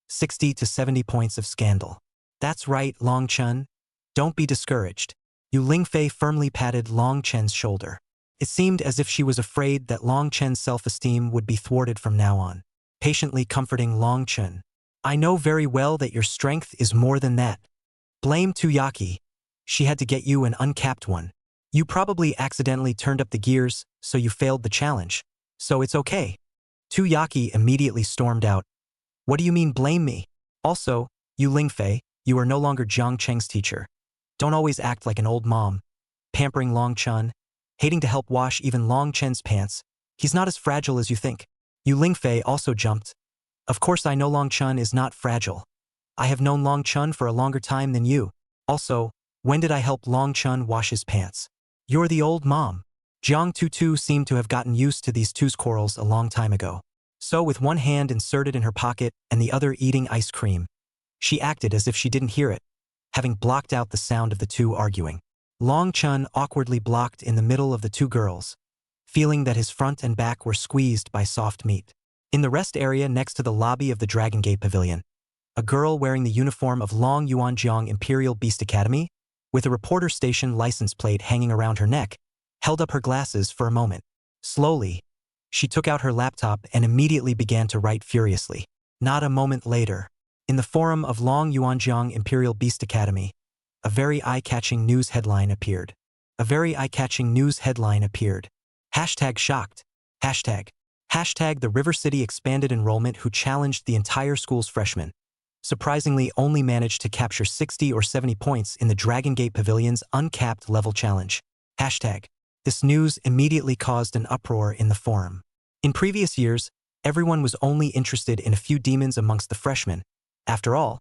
60 to 70 points of scandal. That's right, Long Chun. Don't be discouraged. Yu Lingfei firmly patted Long Chen's shoulder. It seemed as if she was afraid that Long Chen's self-esteem would be thwarted from now on. Patiently comforting Long Chun. I know very well that your strength is more than that. Blame Tuyaki. She had to get you an uncapped one. You probably accidentally turned up the gears, so you failed the challenge. So it's okay. Tuyaki immediately stormed out. What do you mean blame me? Also, Yu Lingfei, you are no longer Jiang Cheng's teacher. Don't always act like an old mom. Pampering Long Chun, hating to help wash even Long Chen's pants. He's not as fragile as you think. Yu Lingfei also jumped. Of course I know Long Chun is not fragile. I have known Long Chun for a longer time than you. Also, when did I help Long Chun wash his pants? You're the old mom. Jiang Tutu seemed to have gotten used to these two's quarrels a long time ago. So with one hand inserted in her pocket and the other eating ice cream, she acted as if she didn't hear it, having blocked out the sound of the two arguing. Long Chun awkwardly blocked in the middle of the two girls, feeling that his front and back were squeezed by soft meat. In the rest area next to the lobby of the Dragon Gate Pavilion, a girl wearing the uniform of Long Yuanjiang Imperial Beast Academy, with a reporter station license plate hanging around her neck, held up her glasses for a moment. Slowly, she took out her laptop and immediately began to write furiously. Not a moment later, in the forum of Long Yuanjiang Imperial Beast Academy, a very eye-catching news headline appeared. A very eye-catching news headline appeared. Hashtag shocked. Hashtag the River City expanded enrollment who challenged the entire school's freshmen. Surprisingly only managed to capture 60 or 70 points in the Dragon Gate Pavilion's uncapped level challenge. Hashtag. This news immediately caused an uproar in the forum. In previous years, everyone was only interested in a few demons amongst the freshmen. After all,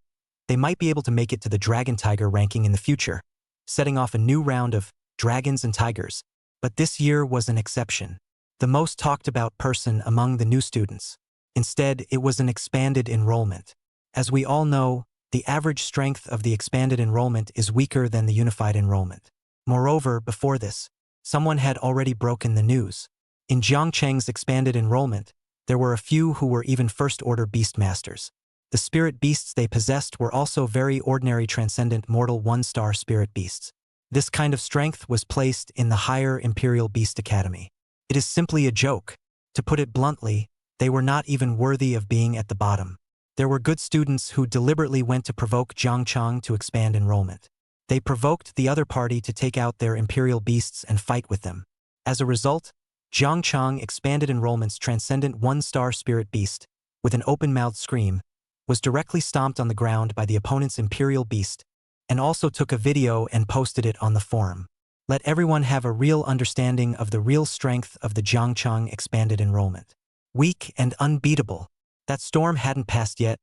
they might be able to make it to the Dragon Tiger ranking in the future, setting off a new round of dragons and tigers. But this year was an exception. The most talked about person among the new students. Instead, it was an expanded enrollment. As we all know, the average strength of the expanded enrollment is weaker than the unified enrollment. Moreover, before this, someone had already broken the news. In Jiang Cheng's expanded enrollment, there were a few who were even first-order beastmasters. The spirit beasts they possessed were also very ordinary transcendent mortal one-star spirit beasts. This kind of strength was placed in the higher Imperial Beast Academy. It is simply a joke. To put it bluntly, they were not even worthy of being at the bottom. There were good students who deliberately went to provoke Jiang Cheng to expand enrollment. They provoked the other party to take out their Imperial Beasts and fight with them. As a result, Jiang Cheng expanded enrollment's transcendent one-star spirit beast, with an open-mouthed scream, was directly stomped on the ground by the opponent's Imperial Beast, and also took a video and posted it on the forum. Let everyone have a real understanding of the real strength of the Jiang Cheng expanded enrollment. Weak and unbeatable. That storm hadn't passed yet,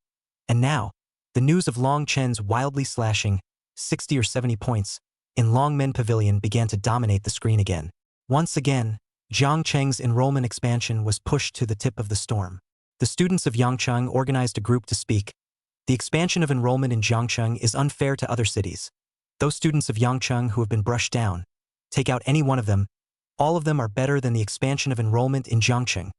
and now, the news of Long Chen's wildly slashing 60 or 70 points in Longmen Pavilion began to dominate the screen again. Once again, Jiang Cheng's enrollment expansion was pushed to the tip of the storm. The students of Yangcheng organized a group to speak. The expansion of enrollment in Jiangcheng is unfair to other cities. Those students of Yangcheng who have been brushed down, take out any one of them, all of them are better than the expansion of enrollment in Jiangcheng.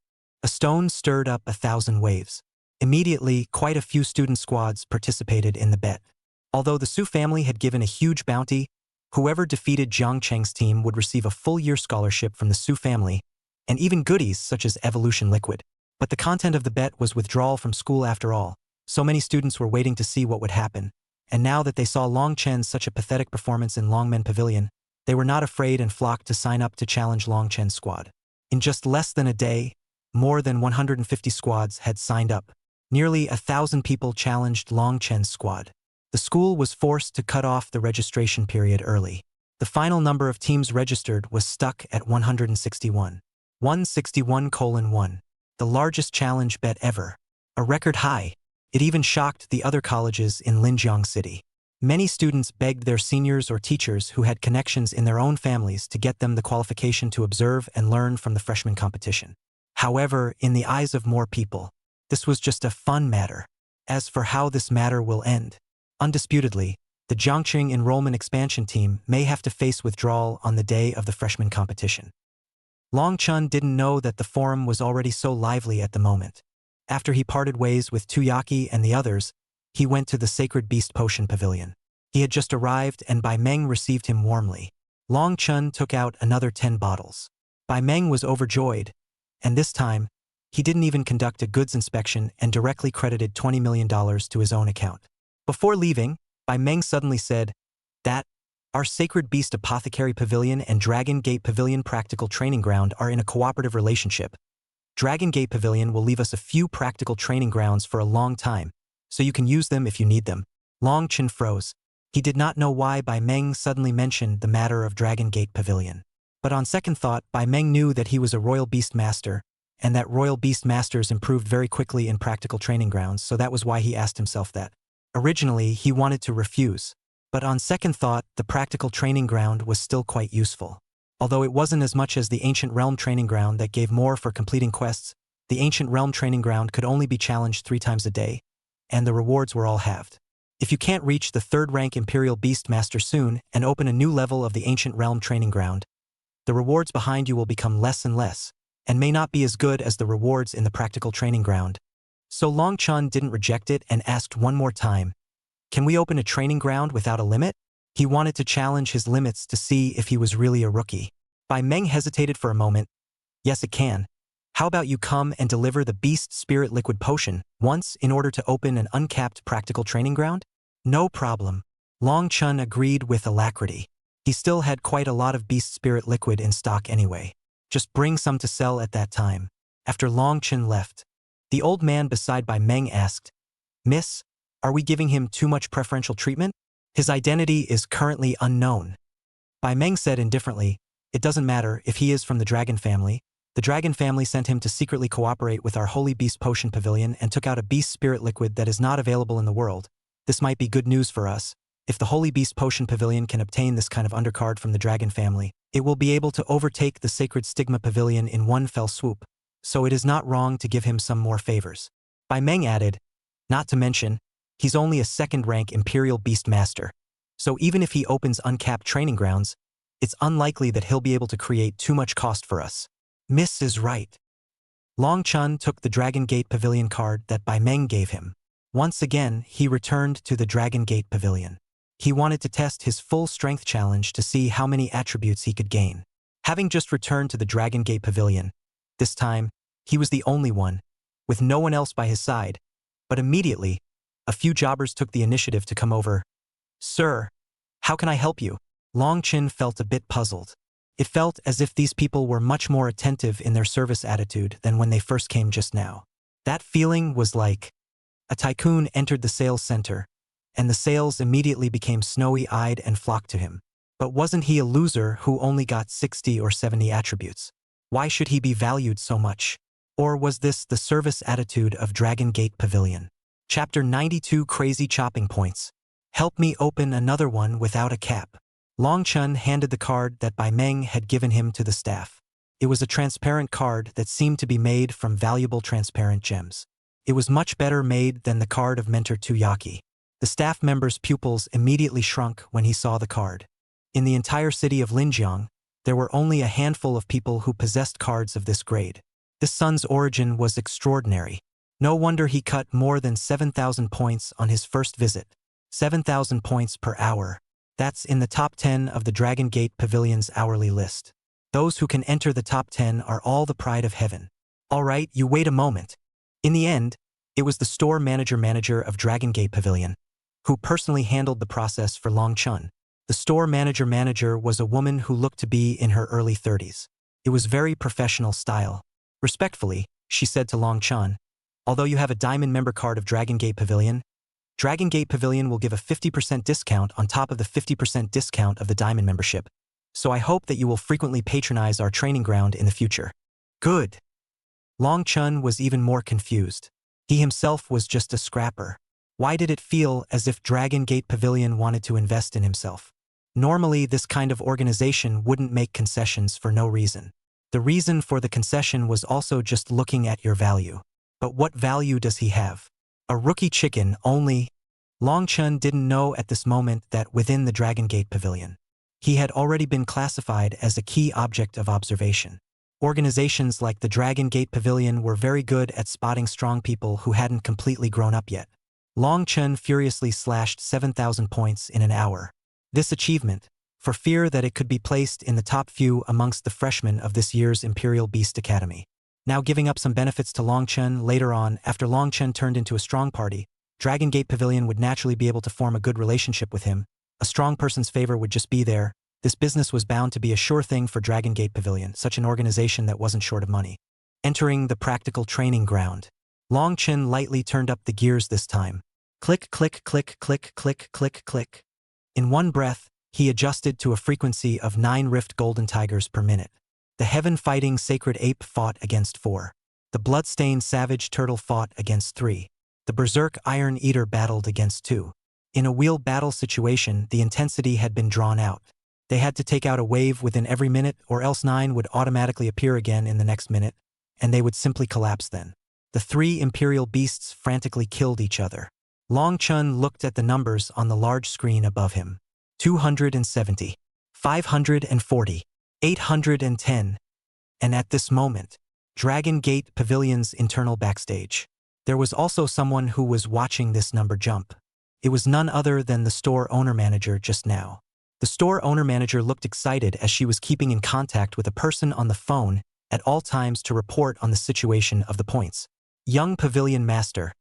A stone stirred up 1,000 waves. Immediately, quite a few student squads participated in the bet. Although the Su family had given a huge bounty, whoever defeated Jiang Cheng's team would receive a full-year scholarship from the Su family, and even goodies such as Evolution Liquid. But the content of the bet was withdrawal from school after all. So many students were waiting to see what would happen, and now that they saw Long Chen's such a pathetic performance in Longmen Pavilion, they were not afraid and flocked to sign up to challenge Long Chen's squad. In just less than a day, more than 150 squads had signed up. Nearly 1,000 people challenged Long Chen's squad. The school was forced to cut off the registration period early. The final number of teams registered was stuck at 161. 161:1. The largest challenge bet ever. A record high. It even shocked the other colleges in Linjiang City. Many students begged their seniors or teachers who had connections in their own families to get them the qualification to observe and learn from the freshman competition. However, in the eyes of more people, this was just a fun matter. As for how this matter will end, undisputedly, the Jiangcheng enrollment expansion team may have to face withdrawal on the day of the freshman competition. Long Chun didn't know that the forum was already so lively at the moment. After he parted ways with Tuyaki and the others, he went to the Sacred Beast Potion Pavilion. He had just arrived and Bai Meng received him warmly. Long Chun took out another 10 bottles. Bai Meng was overjoyed, and this time, he didn't even conduct a goods inspection and directly credited $20 million to his own account. Before leaving, Bai Meng suddenly said that our Sacred Beast Apothecary Pavilion and Dragon Gate Pavilion Practical Training Ground are in a cooperative relationship. Dragon Gate Pavilion will leave us a few practical training grounds for a long time, so you can use them if you need them. Long Chin froze. He did not know why Bai Meng suddenly mentioned the matter of Dragon Gate Pavilion. But on second thought, Bai Meng knew that he was a Royal Beast Master, and that Royal Beast Masters improved very quickly in practical training grounds, so that was why he asked himself that. Originally, he wanted to refuse, but on second thought, the practical training ground was still quite useful. Although it wasn't as much as the Ancient Realm Training Ground that gave more for completing quests, the Ancient Realm Training Ground could only be challenged 3 times a day, and the rewards were all halved. If you can't reach the 3rd rank Imperial Beast Master soon and open a new level of the Ancient Realm Training Ground, the rewards behind you will become less and less, and may not be as good as the rewards in the practical training ground. So Long Chun didn't reject it and asked one more time, "Can we open a training ground without a limit?" He wanted to challenge his limits to see if he was really a rookie. Bai Meng hesitated for a moment. "Yes, it can. How about you come and deliver the Beast Spirit Liquid Potion once in order to open an uncapped practical training ground?" "No problem." Long Chun agreed with alacrity. He still had quite a lot of Beast Spirit Liquid in stock anyway. Just bring some to sell at that time. After Long Chun left, the old man beside Bai Meng asked, "Miss, are we giving him too much preferential treatment? His identity is currently unknown." Bai Meng said indifferently, "It doesn't matter if he is from the Dragon family. The Dragon family sent him to secretly cooperate with our Holy Beast Potion Pavilion and took out a Beast Spirit Liquid that is not available in the world. This might be good news for us. If the Holy Beast Potion Pavilion can obtain this kind of undercard from the Dragon family, it will be able to overtake the Sacred Stigma Pavilion in one fell swoop, so it is not wrong to give him some more favors." Bai Meng added, "Not to mention, he's only a 2nd rank Imperial Beast Master, so even if he opens uncapped training grounds, It's unlikely that he'll be able to create too much cost for us. Miss is right. Long Chun took the Dragon Gate Pavilion card that Bai Meng gave him. Once again, he returned to the Dragon Gate Pavilion. He wanted to test his full strength challenge to see how many attributes he could gain. Having just returned to the Dragon Gate Pavilion, this time, he was the only one, with no one else by his side, but immediately, a few jobbers took the initiative to come over. "Sir, how can I help you?" Long Chin felt a bit puzzled. It felt as if these people were much more attentive in their service attitude than when they first came just now. That feeling was like a tycoon entered the sales center, and the sales immediately became snowy-eyed and flocked to him. But wasn't he a loser who only got 60 or 70 attributes? Why should he be valued so much? Or was this the service attitude of Dragon Gate Pavilion? Chapter 92 Crazy Chopping Points. Help me open another one without a cap. Long Chun handed the card that Bai Meng had given him to the staff. It was a transparent card that seemed to be made from valuable transparent gems. It was much better made than the card of Mentor Tuyaki. The staff member's pupils immediately shrunk when he saw the card. In the entire city of Linjiang, there were only a handful of people who possessed cards of this grade. This son's origin was extraordinary. No wonder he cut more than 7,000 points on his first visit. 7,000 points per hour. That's in the top 10 of the Dragon Gate Pavilion's hourly list. Those who can enter the top 10 are all the pride of heaven. All right, you wait a moment. In the end, it was the store manager of Dragon Gate Pavilion, who personally handled the process for Long Chun. The store manager was a woman who looked to be in her early 30s. It was very professional style. Respectfully, she said to Long Chun, "Although you have a diamond member card of Dragon Gate Pavilion will give a 50% discount on top of the 50% discount of the diamond membership. So I hope that you will frequently patronize our training ground in the future." Good. Long Chun was even more confused. He himself was just a scrapper. Why did it feel as if Dragon Gate Pavilion wanted to invest in himself? Normally, this kind of organization wouldn't make concessions for no reason. The reason for the concession was also just looking at your value. But what value does he have? A rookie chicken only. Long Chun didn't know at this moment that within the Dragon Gate Pavilion, he had already been classified as a key object of observation. Organizations like the Dragon Gate Pavilion were very good at spotting strong people who hadn't completely grown up yet. Long Chun furiously slashed 7,000 points in an hour. This achievement, for fear that it could be placed in the top few amongst the freshmen of this year's Imperial Beast Academy. Now giving up some benefits to Long Chun later on, after Long Chun turned into a strong party, Dragon Gate Pavilion would naturally be able to form a good relationship with him. A strong person's favor would just be there. This business was bound to be a sure thing for Dragon Gate Pavilion, such an organization that wasn't short of money. Entering the practical training ground. Long Chun lightly turned up the gears this time. Click, click, click, click, click, click, click. In one breath, he adjusted to a frequency of 9 Rift Golden Tigers per minute. The heaven-fighting Sacred Ape fought against 4. The blood-stained Savage Turtle fought against 3. The Berserk Iron Eater battled against 2. In a wheel battle situation, the intensity had been drawn out. They had to take out a wave within every minute, or else 9 would automatically appear again in the next minute, and they would simply collapse then. The 3 Imperial Beasts frantically killed each other. Long Chun looked at the numbers on the large screen above him. 270. 540. 810. And at this moment, Dragon Gate Pavilion's internal backstage. There was also someone who was watching this number jump. It was none other than the store owner-manager just now. The store owner-manager looked excited as she was keeping in contact with a person on the phone at all times to report on the situation of the points. Young Pavilion Master.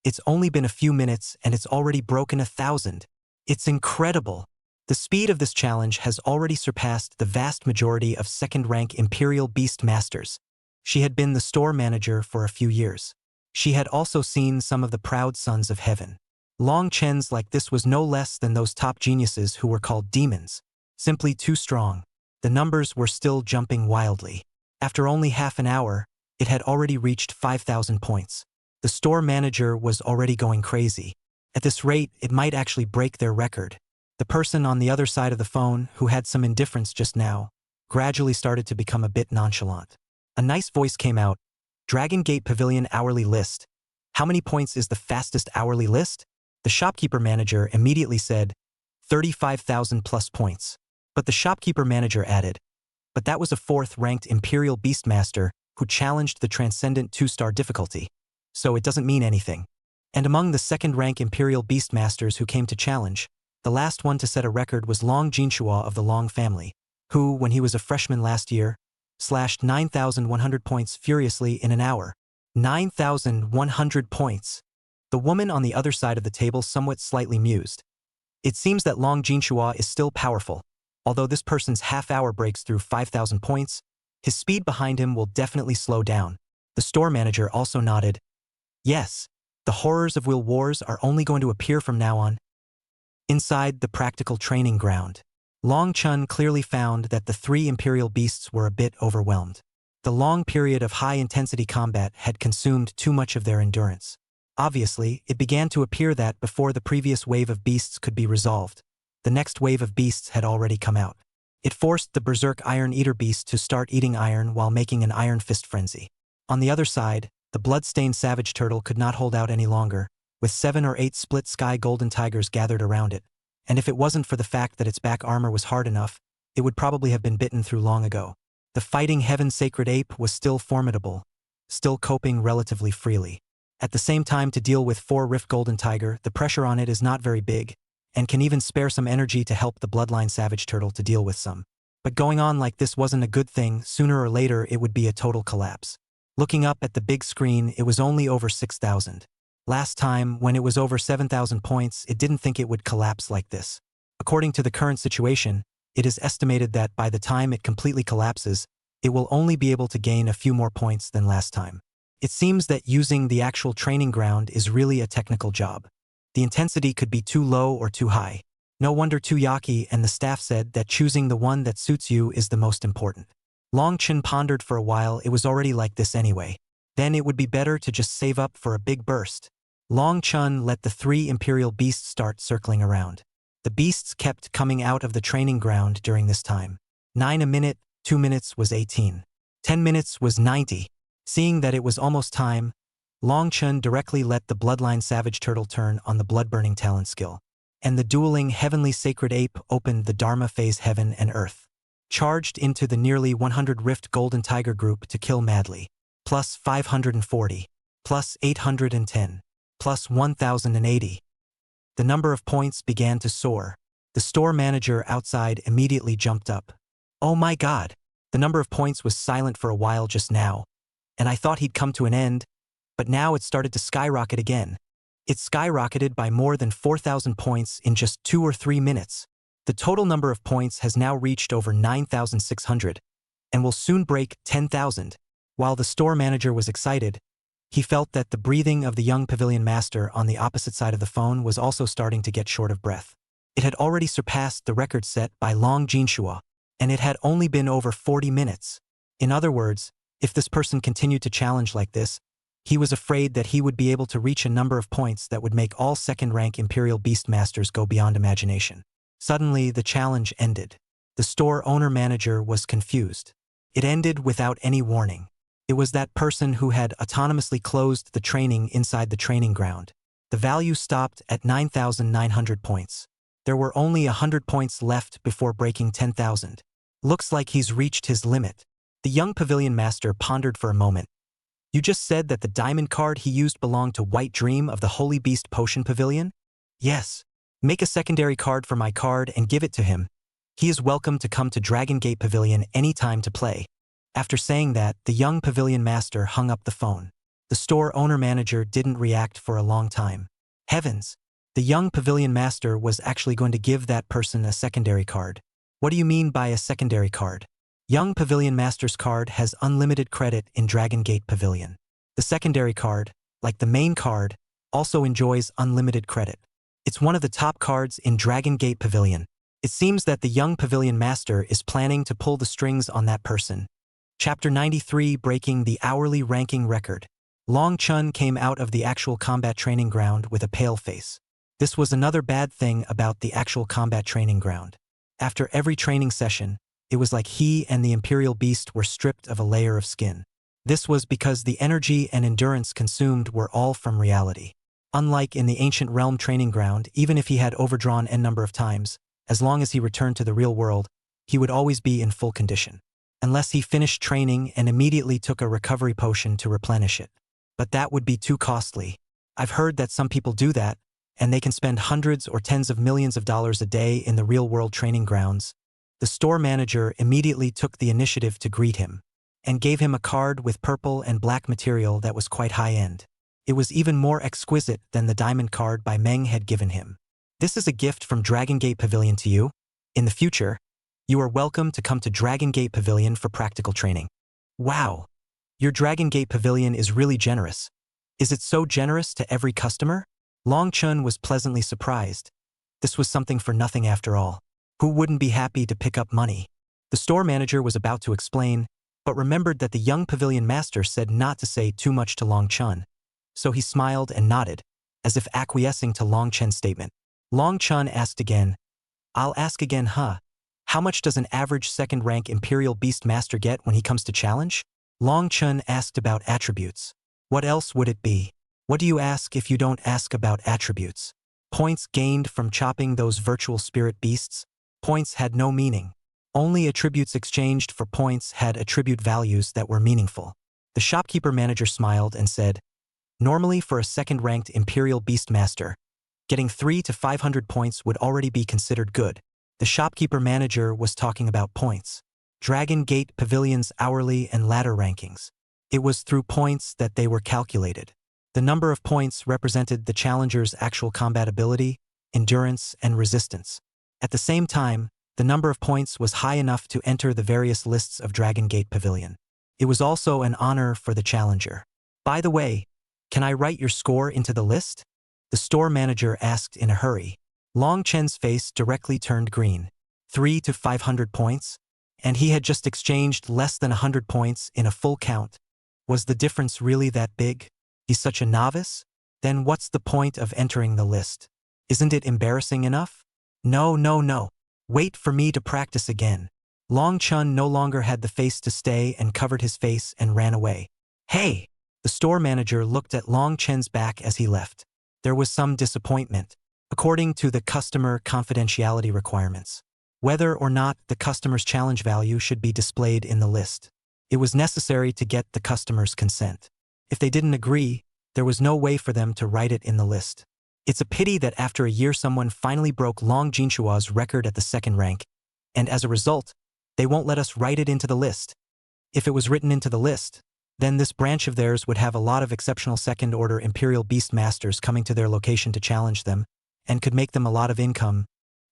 It's only been a few minutes and it's already broken 1,000. It's incredible. The speed of this challenge has already surpassed the vast majority of second-rank Imperial Beast Masters. She had been the store manager for a few years. She had also seen some of the proud sons of heaven. Long Chens like this was no less than those top geniuses who were called demons. Simply too strong. The numbers were still jumping wildly. After only half an hour, it had already reached 5,000 points. The store manager was already going crazy. At this rate, it might actually break their record. The person on the other side of the phone, who had some indifference just now, gradually started to become a bit nonchalant. A nice voice came out. Dragon Gate Pavilion hourly list. How many points is the fastest hourly list? The shopkeeper manager immediately said, 35,000 plus points. But the shopkeeper manager added, but that was a 4th-ranked Imperial Beastmaster who challenged the transcendent 2-star difficulty, so it doesn't mean anything. And among the 2nd-rank Imperial Beastmasters who came to challenge, the last one to set a record was Long Jinshua of the Long family, who, when he was a freshman last year, slashed 9,100 points furiously in an hour. 9,100 points. The woman on the other side of the table somewhat slightly mused. It seems that Long Jinshua is still powerful. Although this person's half-hour breaks through 5,000 points, his speed behind him will definitely slow down. The store manager also nodded. Yes, the horrors of Will Wars are only going to appear from now on. Inside the practical training ground, Long Chun clearly found that the 3 Imperial Beasts were a bit overwhelmed. The long period of high-intensity combat had consumed too much of their endurance. Obviously, it began to appear that before the previous wave of beasts could be resolved, the next wave of beasts had already come out. It forced the Berserk Iron Eater beast to start eating iron while making an Iron Fist frenzy. On the other side, the blood-stained Savage Turtle could not hold out any longer, with 7 or 8 split sky golden tigers gathered around it, and if it wasn't for the fact that its back armor was hard enough, it would probably have been bitten through long ago. The fighting Heaven Sacred Ape was still formidable, still coping relatively freely. At the same time, to deal with 4 Rift Golden Tiger, the pressure on it is not very big, and can even spare some energy to help the Bloodline Savage Turtle to deal with some. But going on like this wasn't a good thing. Sooner or later it would be a total collapse. Looking up at the big screen, it was only over 6,000. Last time, when it was over 7,000 points, it didn't think it would collapse like this. According to the current situation, it is estimated that by the time it completely collapses, it will only be able to gain a few more points than last time. It seems that using the actual training ground is really a technical job. The intensity could be too low or too high. No wonder Tuyaki and the staff said that choosing the one that suits you is the most important. Long Chin pondered for a while. It was already like this anyway. Then it would be better to just save up for a big burst. Long Chun let the 3 Imperial Beasts start circling around. The beasts kept coming out of the training ground during this time. 9 a minute, 2 minutes was 18. 10 minutes was 90. Seeing that it was almost time, Long Chun directly let the Bloodline Savage Turtle turn on the blood-burning talent skill, and the dueling Heavenly Sacred Ape opened the Dharma Phase Heaven and Earth. Charged into the nearly 100 Rift Golden Tiger group to kill madly. Plus 540. Plus 810. Plus 1,080. The number of points began to soar. The store manager outside immediately jumped up. Oh my god! The number of points was silent for a while just now, and I thought he'd come to an end, but now it started to skyrocket again. It skyrocketed by more than 4,000 points in just 2 or 3 minutes. The total number of points has now reached over 9,600, and will soon break 10,000. While the store manager was excited, he felt that the breathing of the young pavilion master on the opposite side of the phone was also starting to get short of breath. It had already surpassed the record set by Long Jinshua, and it had only been over 40 minutes. In other words, if this person continued to challenge like this, he was afraid that he would be able to reach a number of points that would make all second-rank Imperial Beastmasters go beyond imagination. Suddenly, the challenge ended. The store owner-manager was confused. It ended without any warning. It was that person who had autonomously closed the training inside the training ground. The value stopped at 9,900 points. There were only 100 points left before breaking 10,000. Looks like he's reached his limit. The young pavilion master pondered for a moment. You just said that the diamond card he used belonged to White Dream of the Holy Beast Potion Pavilion? Yes. Make a secondary card for my card and give it to him. He is welcome to come to Dragon Gate Pavilion anytime to play. After saying that, the young pavilion master hung up the phone. The store owner-manager didn't react for a long time. Heavens! The young pavilion master was actually going to give that person a secondary card. What do you mean by a secondary card? Young Pavilion Master's card has unlimited credit in Dragon Gate Pavilion. The secondary card, like the main card, also enjoys unlimited credit. It's one of the top cards in Dragon Gate Pavilion. It seems that the young Pavilion Master is planning to pull the strings on that person. Chapter 93, breaking the hourly ranking record. Long Chun came out of the actual combat training ground with a pale face. This was another bad thing about the actual combat training ground. After every training session, it was like he and the Imperial Beast were stripped of a layer of skin. This was because the energy and endurance consumed were all from reality. Unlike in the Ancient Realm training ground, even if he had overdrawn n number of times, as long as he returned to the real world, he would always be in full condition. Unless he finished training and immediately took a recovery potion to replenish it. But that would be too costly. I've heard that some people do that, and they can spend hundreds or tens of millions of dollars a day in the real-world training grounds. The store manager immediately took the initiative to greet him, and gave him a card with purple and black material that was quite high-end. It was even more exquisite than the diamond card by Meng had given him. This is a gift from Dragon Gate Pavilion to you. In the future, you are welcome to come to Dragon Gate Pavilion for practical training. Wow! Your Dragon Gate Pavilion is really generous. Is it so generous to every customer? Long Chun was pleasantly surprised. This was something for nothing after all. Who wouldn't be happy to pick up money? The store manager was about to explain, but remembered that the young pavilion master said not to say too much to Long Chun. So he smiled and nodded, as if acquiescing to Long Chun's statement. Long Chun asked again, "I'll ask again, huh? How much does an average second-rank Imperial Beast Master get when he comes to challenge?" Long Chun asked about attributes. What else would it be? What do you ask if you don't ask about attributes? Points gained from chopping those virtual spirit beasts? Points had no meaning. Only attributes exchanged for points had attribute values that were meaningful. The shopkeeper manager smiled and said, "Normally for a second-ranked Imperial Beast Master, getting 300 to 500 points would already be considered good." The shopkeeper manager was talking about points. Dragon Gate Pavilion's hourly and ladder rankings. It was through points that they were calculated. The number of points represented the challenger's actual combat ability, endurance, and resistance. At the same time, the number of points was high enough to enter the various lists of Dragon Gate Pavilion. It was also an honor for the challenger. "By the way, can I write your score into the list?" The store manager asked in a hurry. Long Chen's face directly turned green. 300 to 500 points? And he had just exchanged less than 100 points in a full count. Was the difference really that big? He's such a novice? Then what's the point of entering the list? Isn't it embarrassing enough? No. Wait for me to practice again. Long Chun no longer had the face to stay and covered his face and ran away. "Hey!" The store manager looked at Long Chen's back as he left. There was some disappointment, according to the customer confidentiality requirements. Whether or not the customer's challenge value should be displayed in the list. It was necessary to get the customer's consent. If they didn't agree, there was no way for them to write it in the list. It's a pity that after a year someone finally broke Long Jinshua's record at the second rank, and as a result, they won't let us write it into the list. If it was written into the list, then this branch of theirs would have a lot of exceptional second-order Imperial Beast Masters coming to their location to challenge them, and could make them a lot of income.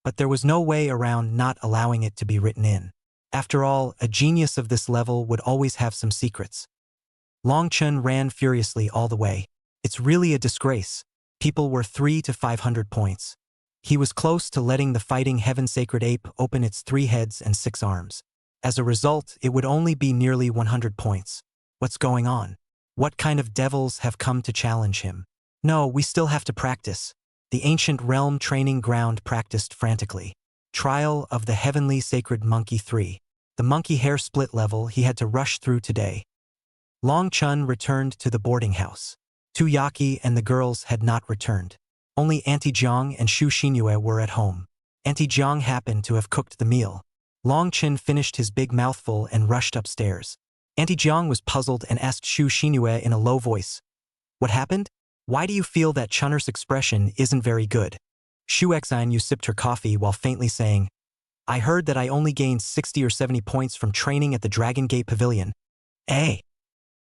But there was no way around not allowing it to be written in. After all, a genius of this level would always have some secrets. Long Chun ran furiously all the way. It's really a disgrace. People were 300 to 500 points. He was close to letting the fighting heaven-sacred ape open its 3 heads and 6 arms. As a result, it would only be nearly 100 points. What's going on? What kind of devils have come to challenge him? No, we still have to practice. The ancient realm training ground practiced frantically. Trial of the Heavenly Sacred Monkey 3. The monkey hair split level he had to rush through today. Long Chun returned to the boarding house. Tu Yaki and the girls had not returned. Only Auntie Jiang and Shu Xinyue were at home. Auntie Jiang happened to have cooked the meal. Long Chin finished his big mouthful and rushed upstairs. Auntie Jiang was puzzled and asked Shu Xinyue in a low voice, "What happened? Why do you feel that Chunner's expression isn't very good?" Shu Xinyu sipped her coffee while faintly saying, "I heard that I only gained 60 or 70 points from training at the Dragon Gate Pavilion."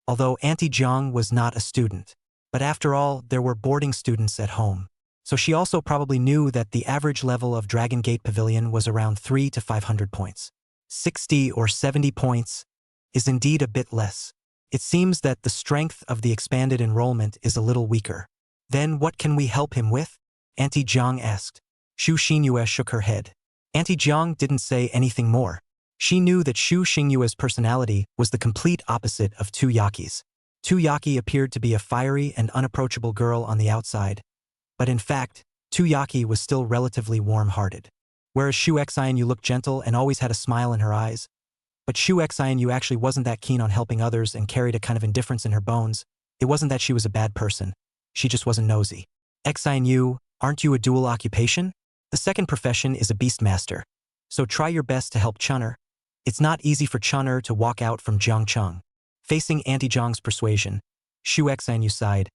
Although Auntie Jiang was not a student. But after all, there were boarding students at home. So she also probably knew that the average level of Dragon Gate Pavilion was around 300 to 500 points. 60 or 70 points is indeed a bit less. It seems that the strength of the expanded enrollment is a little weaker. Then what can we help him with? Auntie Jiang asked. Shu Xinyue shook her head. Auntie Jiang didn't say anything more. She knew that Shu Xinyue's personality was the complete opposite of Tu Yaki's. Tu Yaki appeared to be a fiery and unapproachable girl on the outside, but in fact, Tu Yaki was still relatively warm-hearted. Whereas Shu Xinyue looked gentle and always had a smile in her eyes, but Shu Xinyue actually wasn't that keen on helping others and carried a kind of indifference in her bones. It wasn't that she was a bad person. She just wasn't nosy. Xinyue, aren't you a dual occupation? The second profession is a beastmaster. so try your best to help Chun'er. It's not easy for Chun'er to walk out from Jiangcheng. Facing Auntie Zhang's persuasion, Shu Xianyu sighed.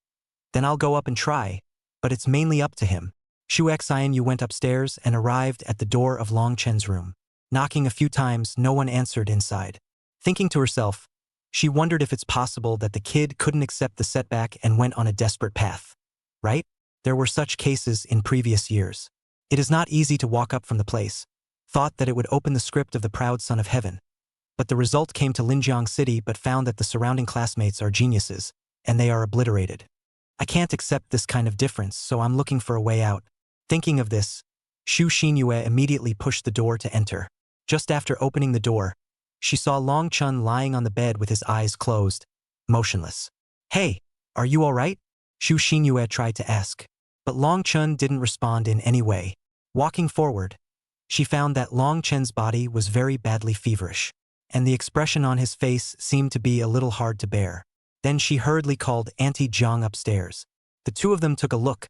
Then I'll go up and try, but it's mainly up to him. Shu Xianyu went upstairs and arrived at the door of Long Chen's room. Knocking a few times, no one answered inside. Thinking to herself, she wondered if it's possible that the kid couldn't accept the setback and went on a desperate path. Right? There were such cases in previous years. It is not easy to walk up from the place. Thought that it would open the script of the proud son of heaven. But the result came to Linjiang City but found that the surrounding classmates are geniuses, and they are obliterated. I can't accept this kind of difference, so I'm looking for a way out. Thinking of this, Shu Xinyue immediately pushed the door to enter. Just after opening the door, she saw Long Chun lying on the bed with his eyes closed, motionless. Hey, are you all right? Shu Xinyue tried to ask. But Long Chun didn't respond in any way. Walking forward, she found that Long Chen's body was very badly feverish, and the expression on his face seemed to be a little hard to bear. Then she hurriedly called Auntie Zhang upstairs. The two of them took a look.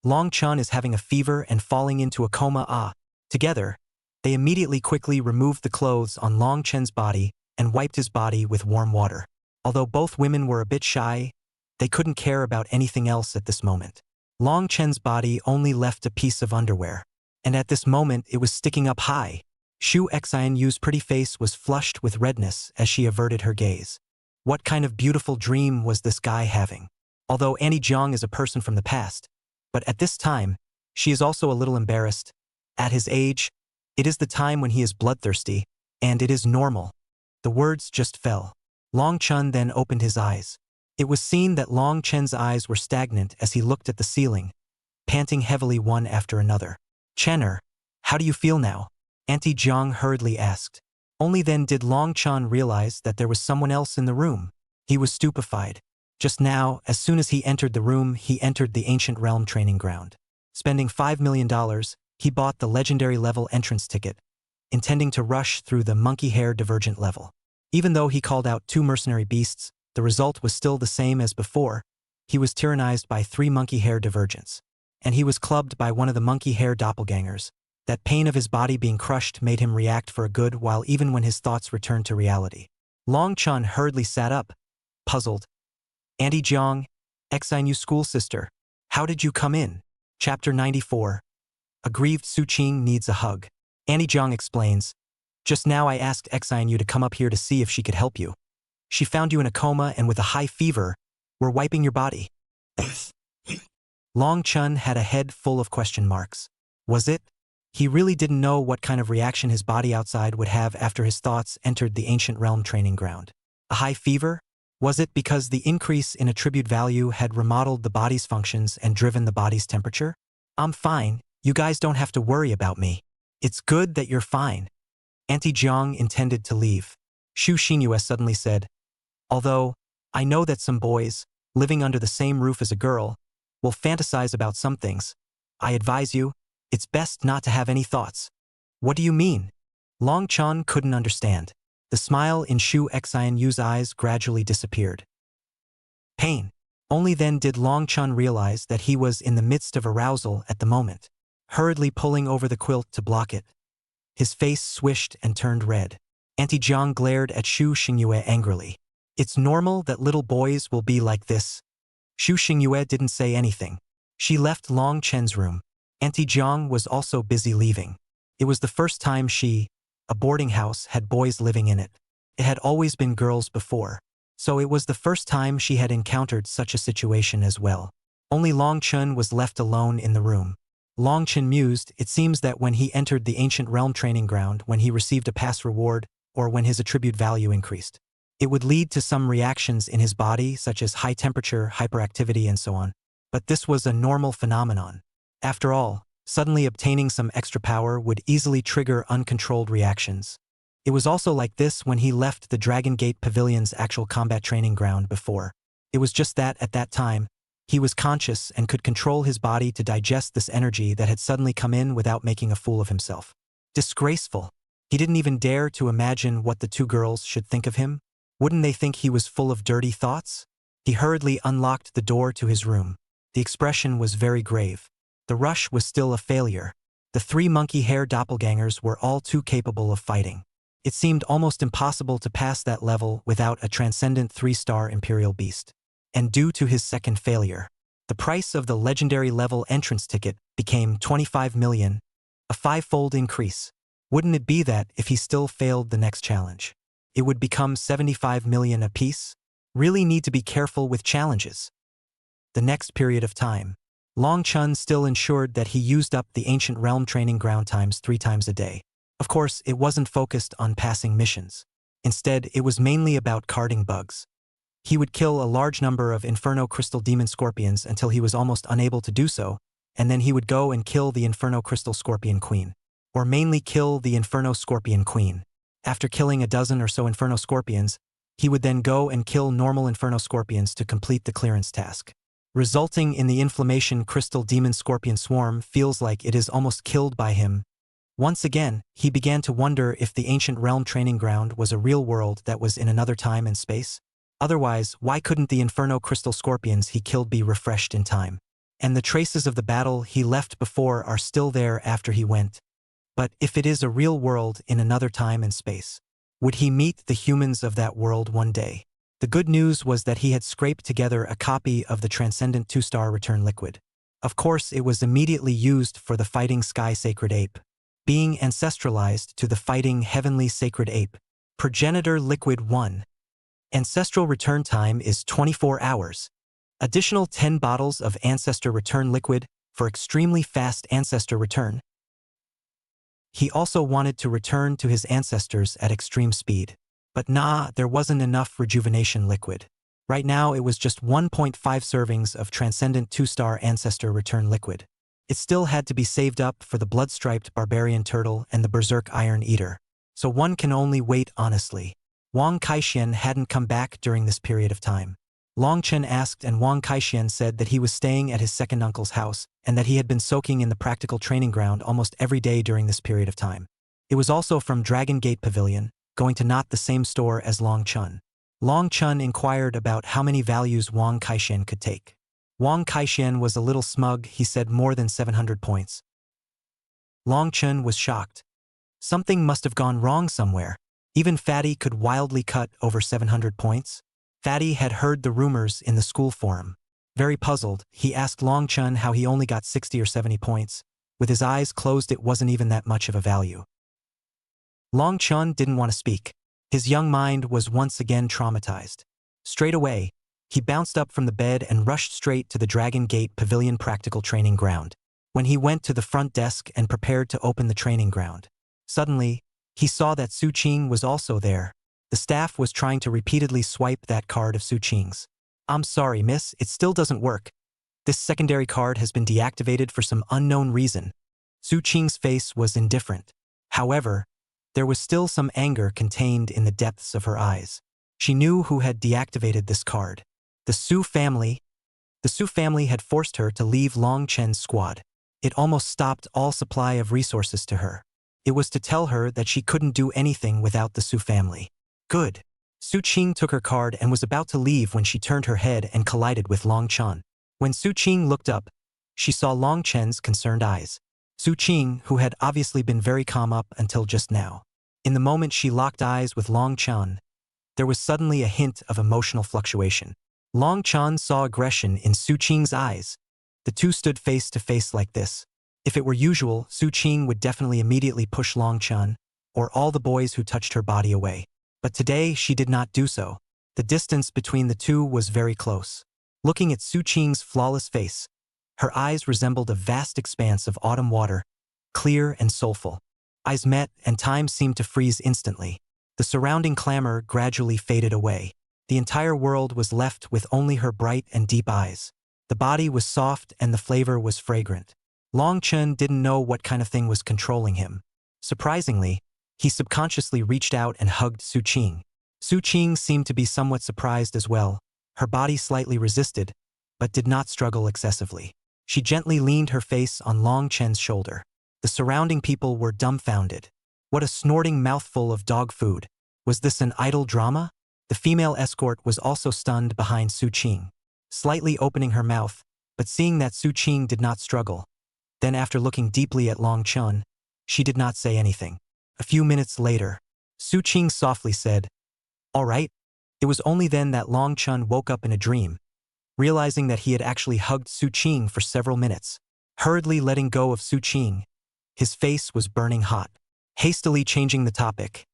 Long Chun is having a fever and falling into a coma. Together, they immediately quickly removed the clothes on Long Chen's body and wiped his body with warm water. Although both women were a bit shy, they couldn't care about anything else at this moment. Long Chen's body only left a piece of underwear, and at this moment it was sticking up high. Shu Xianyu's pretty face was flushed with redness as she averted her gaze. What kind of beautiful dream was this guy having? Although Annie Zhang is a person from the past, but at this time, she is also a little embarrassed. At his age, it is the time when he is bloodthirsty, and it is normal. The words just fell. Long Chun then opened his eyes. It was seen that Long Chen's eyes were stagnant as he looked at the ceiling, panting heavily one after another. Chen'er, how do you feel now? Auntie Zhang hurriedly asked. Only then did Long Chun realize that there was someone else in the room. He was stupefied. Just now, as soon as he entered the room, he entered the ancient realm training ground. Spending $5 million, he bought the legendary level entrance ticket, intending to rush through the monkey hair divergent level. Even though he called out 2 mercenary beasts, the result was still the same as before. He was tyrannized by 3 monkey hair divergents, and he was clubbed by one of the monkey hair doppelgangers. That pain of his body being crushed made him react for a good while even when his thoughts returned to reality. Long Chun hurriedly sat up, puzzled. Auntie Zhang, Xianyu school sister, how did you come in? Chapter 94. A grieved Su Qing needs a hug. Auntie Zhang explains. Just now I asked Xianyu to come up here to see if she could help you. She found you in a coma and with a high fever. We're wiping your body. Long Chun had a head full of question marks. Was it? He really didn't know what kind of reaction his body outside would have after his thoughts entered the ancient realm training ground. A high fever? Was it because the increase in attribute value had remodeled the body's functions and driven the body's temperature? I'm fine, you guys don't have to worry about me. It's good that you're fine. Auntie Zhang intended to leave. Shu Xinyue suddenly said, although, I know that some boys, living under the same roof as a girl, will fantasize about some things. I advise you, it's best not to have any thoughts. What do you mean? Long Chun couldn't understand. The smile in Shu Xianyu's eyes gradually disappeared. Pain. Only then did Long Chun realize that he was in the midst of arousal at the moment, hurriedly pulling over the quilt to block it. His face swished and turned red. Auntie Zhang glared at Shu Xinyue angrily. It's normal that little boys will be like this. Shu Xinyue didn't say anything. She left Long Chen's room. Auntie Zhang was also busy leaving. It was the first time a boarding house, had boys living in it. It had always been girls before, so it was the first time she had encountered such a situation as well. Only Long Chun was left alone in the room. Long Chun mused, it seems that when he entered the ancient realm training ground, when he received a pass reward, or when his attribute value increased, it would lead to some reactions in his body such as high temperature, hyperactivity and so on. But this was a normal phenomenon. After all, suddenly obtaining some extra power would easily trigger uncontrolled reactions. It was also like this when he left the Dragon Gate Pavilion's actual combat training ground before. It was just that at that time, he was conscious and could control his body to digest this energy that had suddenly come in without making a fool of himself. Disgraceful. He didn't even dare to imagine what the 2 girls should think of him. Wouldn't they think he was full of dirty thoughts? He hurriedly unlocked the door to his room. The expression was very grave. The rush was still a failure. The 3 monkey-hair doppelgangers were all too capable of fighting. It seemed almost impossible to pass that level without a transcendent 3-star Imperial Beast. And due to his second failure, the price of the legendary level entrance ticket became 25 million, a 5-fold increase. Wouldn't it be that if he still failed the next challenge, it would become 75 million apiece? Really need to be careful with challenges. The next period of time, Long Chun still ensured that he used up the ancient realm training ground times 3 times a day. Of course, it wasn't focused on passing missions. Instead, it was mainly about carding bugs. He would kill a large number of Inferno Crystal Demon Scorpions until he was almost unable to do so, and then he would go and kill the Inferno Crystal Scorpion Queen. Or mainly kill the Inferno Scorpion Queen. After killing a dozen or so Inferno Scorpions, he would then go and kill normal Inferno Scorpions to complete the clearance task. Resulting in the Inflammation Crystal Demon Scorpion Swarm feels like it is almost killed by him. Once again, he began to wonder if the ancient realm training ground was a real world that was in another time and space. Otherwise, why couldn't the Inferno Crystal Scorpions he killed be refreshed in time? And the traces of the battle he left before are still there after he went. But if it is a real world in another time and space, would he meet the humans of that world one day? The good news was that he had scraped together a copy of the Transcendent 2-star Return Liquid. Of course, it was immediately used for the Fighting Sky Sacred Ape, being ancestralized to the Fighting Heavenly Sacred Ape. Progenitor Liquid 1. Ancestral return time is 24 hours. Additional 10 bottles of Ancestor Return Liquid for extremely fast Ancestor return. He also wanted to return to his ancestors at extreme speed. But nah, there wasn't enough rejuvenation liquid. Right now it was just 1.5 servings of Transcendent 2-star Ancestor Return Liquid. It still had to be saved up for the blood-striped Barbarian Turtle and the Berserk Iron Eater. So one can only wait honestly. Wang Kaixian hadn't come back during this period of time. Long Chen asked and Wang Kaixian said that he was staying at his second uncle's house and that he had been soaking in the practical training ground almost every day during this period of time. It was also from Dragon Gate Pavilion, going to not the same store as Long Chun. Long Chun inquired about how many values Wang Kaixian could take. Wang Kaixian was a little smug, he said more than 700 points. Long Chun was shocked. Something must have gone wrong somewhere. Even Fatty could wildly cut over 700 points. Fatty had heard the rumors in the school forum. Very puzzled, he asked Long Chun how he only got 60 or 70 points. With his eyes closed, it wasn't even that much of a value. Long Chun didn't want to speak. His young mind was once again traumatized. Straight away, he bounced up from the bed and rushed straight to the Dragon Gate Pavilion practical training ground. When he went to the front desk and prepared to open the training ground, suddenly, he saw that Su Qing was also there. The staff was trying to repeatedly swipe that card of Su Qing's. "I'm sorry, miss, it still doesn't work. This secondary card has been deactivated for some unknown reason." Su Qing's face was indifferent. However, there was still some anger contained in the depths of her eyes. She knew who had deactivated this card. The Su family. The Su family had forced her to leave Long Chen's squad. It almost stopped all supply of resources to her. It was to tell her that she couldn't do anything without the Su family. Good. Su Qing took her card and was about to leave when she turned her head and collided with Long Chen. When Su Qing looked up, she saw Long Chen's concerned eyes. Su Qing, who had obviously been very calm up until just now. In the moment she locked eyes with Long Chen, there was suddenly a hint of emotional fluctuation. Long Chen saw aggression in Su Qing's eyes. The two stood face to face like this. If it were usual, Su Qing would definitely immediately push Long Chen, or all the boys who touched her body away. But today she did not do so. The distance between the two was very close. Looking at Su Qing's flawless face, her eyes resembled a vast expanse of autumn water, clear and soulful. Eyes met and time seemed to freeze instantly. The surrounding clamor gradually faded away. The entire world was left with only her bright and deep eyes. The body was soft and the flavor was fragrant. Long Chen didn't know what kind of thing was controlling him. Surprisingly, he subconsciously reached out and hugged Su Qing. Su Qing seemed to be somewhat surprised as well. Her body slightly resisted, but did not struggle excessively. She gently leaned her face on Long Chen's shoulder. The surrounding people were dumbfounded. What a snorting mouthful of dog food. Was this an idle drama? The female escort was also stunned behind Su Qing, slightly opening her mouth, but seeing that Su Qing did not struggle, Then after looking deeply at Long Chun, she did not say anything. A few minutes later, Su Qing softly said, "All right." It was only then that Long Chun woke up in a dream, realizing that he had actually hugged Su Qing for several minutes. Hurriedly letting go of Su Qing, his face was burning hot. Hastily changing the topic.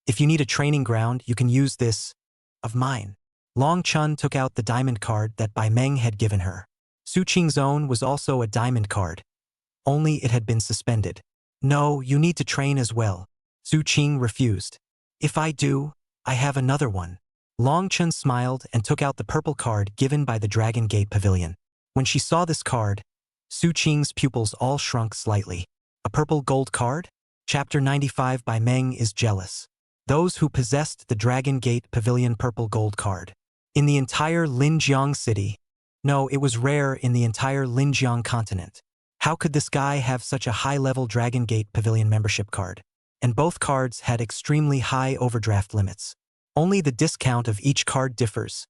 "If you need a training ground, you can use this of mine." Long Chun took out the diamond card that Bai Meng had given her. Su Qing's own was also a diamond card, only it had been suspended. "No, you need to train as well." Su Qing refused. "If I do, I have another one." Long Chun smiled and took out the purple card given by the Dragon Gate Pavilion. When she saw this card, Su Qing's pupils all shrunk slightly. A purple gold card? Chapter 95 by Meng is jealous. Those who possessed the Dragon Gate Pavilion purple gold card. In the entire Linjiang city. No, it was rare in the entire Linjiang continent. How could this guy have such a high-level Dragon Gate Pavilion membership card? And both cards had extremely high overdraft limits. Only the discount of each card differs.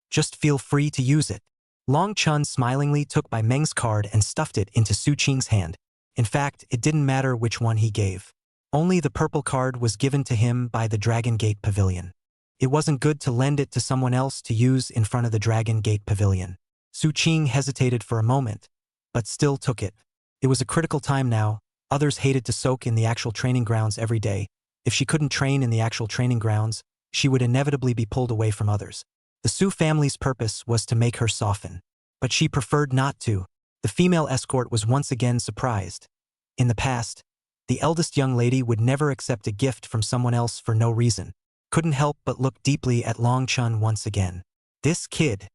Just feel free to use it. Long Chun smilingly took Bai Meng's card and stuffed it into Su Qing's hand. In fact, it didn't matter which one he gave. Only the purple card was given to him by the Dragon Gate Pavilion. It wasn't good to lend it to someone else to use in front of the Dragon Gate Pavilion. Su Qing hesitated for a moment, but still took it. It was a critical time now. Others hated to soak in the actual training grounds every day. If she couldn't train in the actual training grounds, she would inevitably be pulled away from others. The Su family's purpose was to make her soften. But she preferred not to. The female escort was once again surprised. In the past, the eldest young lady would never accept a gift from someone else for no reason. Couldn't help but look deeply at Long Chun once again. This kid.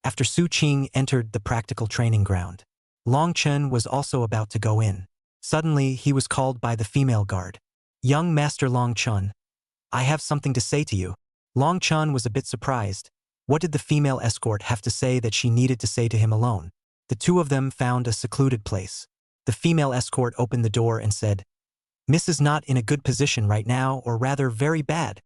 After Su Qing entered the practical training ground, Long Chun was also about to go in. Suddenly, he was called by the female guard. "Young Master Long Chun, I have something to say to you." Long Chun was a bit surprised. What did the female escort have to say that she needed to say to him alone? The two of them found a secluded place. The female escort opened the door and said, "Miss is not in a good position right now, or rather very bad."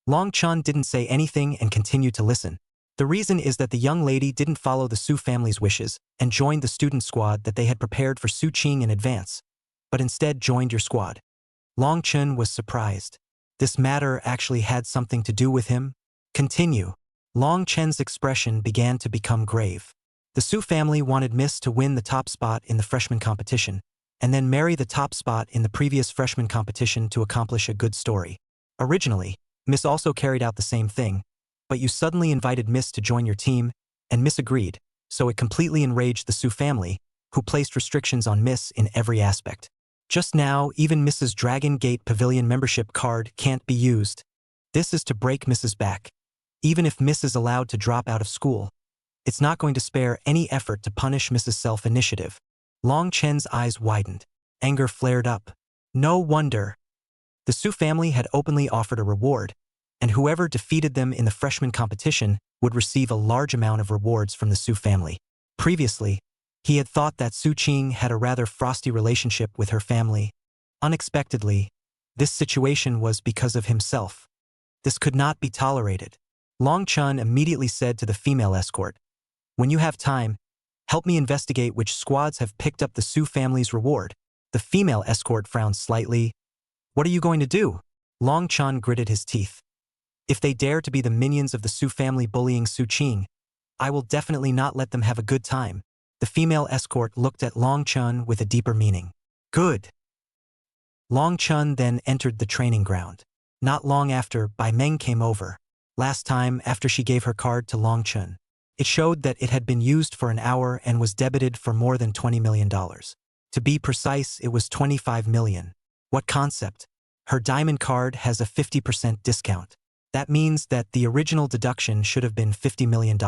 Long Chun didn't say anything and continued to listen. The reason is that the young lady didn't follow the Su family's wishes and joined the student squad that they had prepared for Su Qing in advance, but instead joined your squad. Long Chun was surprised. This matter actually had something to do with him? Continue. Long Chen's expression began to become grave. The Su family wanted Miss to win the top spot in the freshman competition, and then marry the top spot in the previous freshman competition to accomplish a good story. Originally, Miss also carried out the same thing, but you suddenly invited Miss to join your team, and Miss agreed, so it completely enraged the Su family, who placed restrictions on Miss in every aspect. Just now, even Mrs. Dragon Gate Pavilion membership card can't be used. This is to break Mrs. back. Even if Miss is allowed to drop out of school, it's not going to spare any effort to punish Mrs. Self-Initiative. Long Chen's eyes widened. Anger flared up. No wonder. The Su family had openly offered a reward, and whoever defeated them in the freshman competition would receive a large amount of rewards from the Su family. Previously, he had thought that Su Qing had a rather frosty relationship with her family. Unexpectedly, this situation was because of himself. This could not be tolerated. Long Chun immediately said to the female escort, "When you have time, help me investigate which squads have picked up the Su family's reward." The female escort frowned slightly. "What are you going to do?" Long Chun gritted his teeth. "If they dare to be the minions of the Su family bullying Su Qing, I will definitely not let them have a good time." The female escort looked at Long Chun with a deeper meaning. "Good." Long Chun then entered the training ground. Not long after, Bai Meng came over. Last time, after she gave her card to Long Chun, it showed that it had been used for an hour and was debited for more than $20 million. To be precise, it was $25 million. What concept? Her diamond card has a 50% discount. That means that the original deduction should have been $50 million?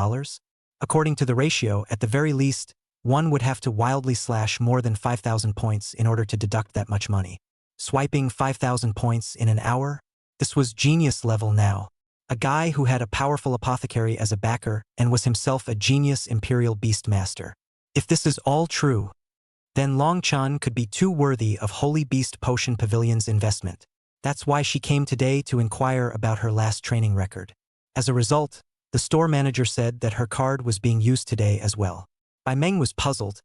According to the ratio, at the very least, one would have to wildly slash more than 5,000 points in order to deduct that much money. Swiping 5,000 points in an hour? This was genius level now. A guy who had a powerful apothecary as a backer and was himself a genius imperial beast master. If this is all true, then Long Chun could be too worthy of Holy Beast Potion Pavilion's investment. That's why she came today to inquire about her last training record. As a result, the store manager said that her card was being used today as well. Bai Meng was puzzled.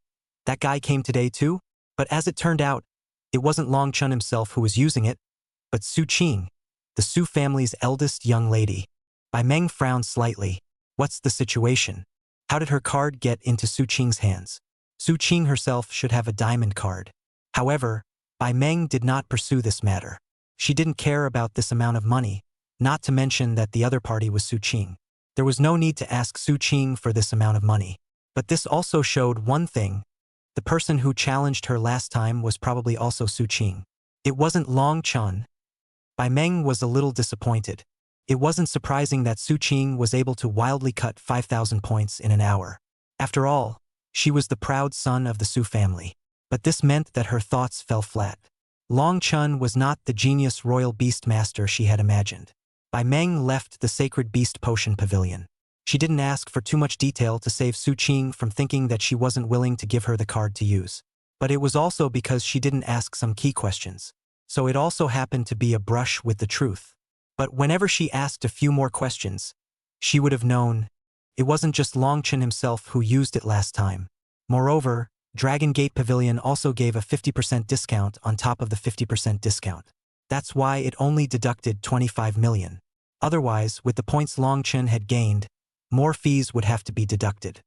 That guy came today too? But as it turned out, it wasn't Long Chun himself who was using it, but Su Qing, the Su family's eldest young lady. Bai Meng frowned slightly. What's the situation? How did her card get into Su Qing's hands? Su Qing herself should have a diamond card. However, Bai Meng did not pursue this matter. She didn't care about this amount of money, not to mention that the other party was Su Qing. There was no need to ask Su Qing for this amount of money. But this also showed one thing. The person who challenged her last time was probably also Su Qing. It wasn't Long Chun. Bai Meng was a little disappointed. It wasn't surprising that Su Qing was able to wildly cut 5,000 points in an hour. After all, she was the proud son of the Su family. But this meant that her thoughts fell flat. Long Chun was not the genius royal beast master she had imagined. Bai Meng left the sacred beast potion pavilion. She didn't ask for too much detail to save Su Qing from thinking that she wasn't willing to give her the card to use. But it was also because she didn't ask some key questions. So it also happened to be a brush with the truth. But whenever she asked a few more questions, she would have known it wasn't just Long Chun himself who used it last time. Moreover, Dragon Gate Pavilion also gave a 50% discount on top of the 50% discount. That's why it only deducted 25 million. Otherwise, with the points Long Chun had gained, more fees would have to be deducted.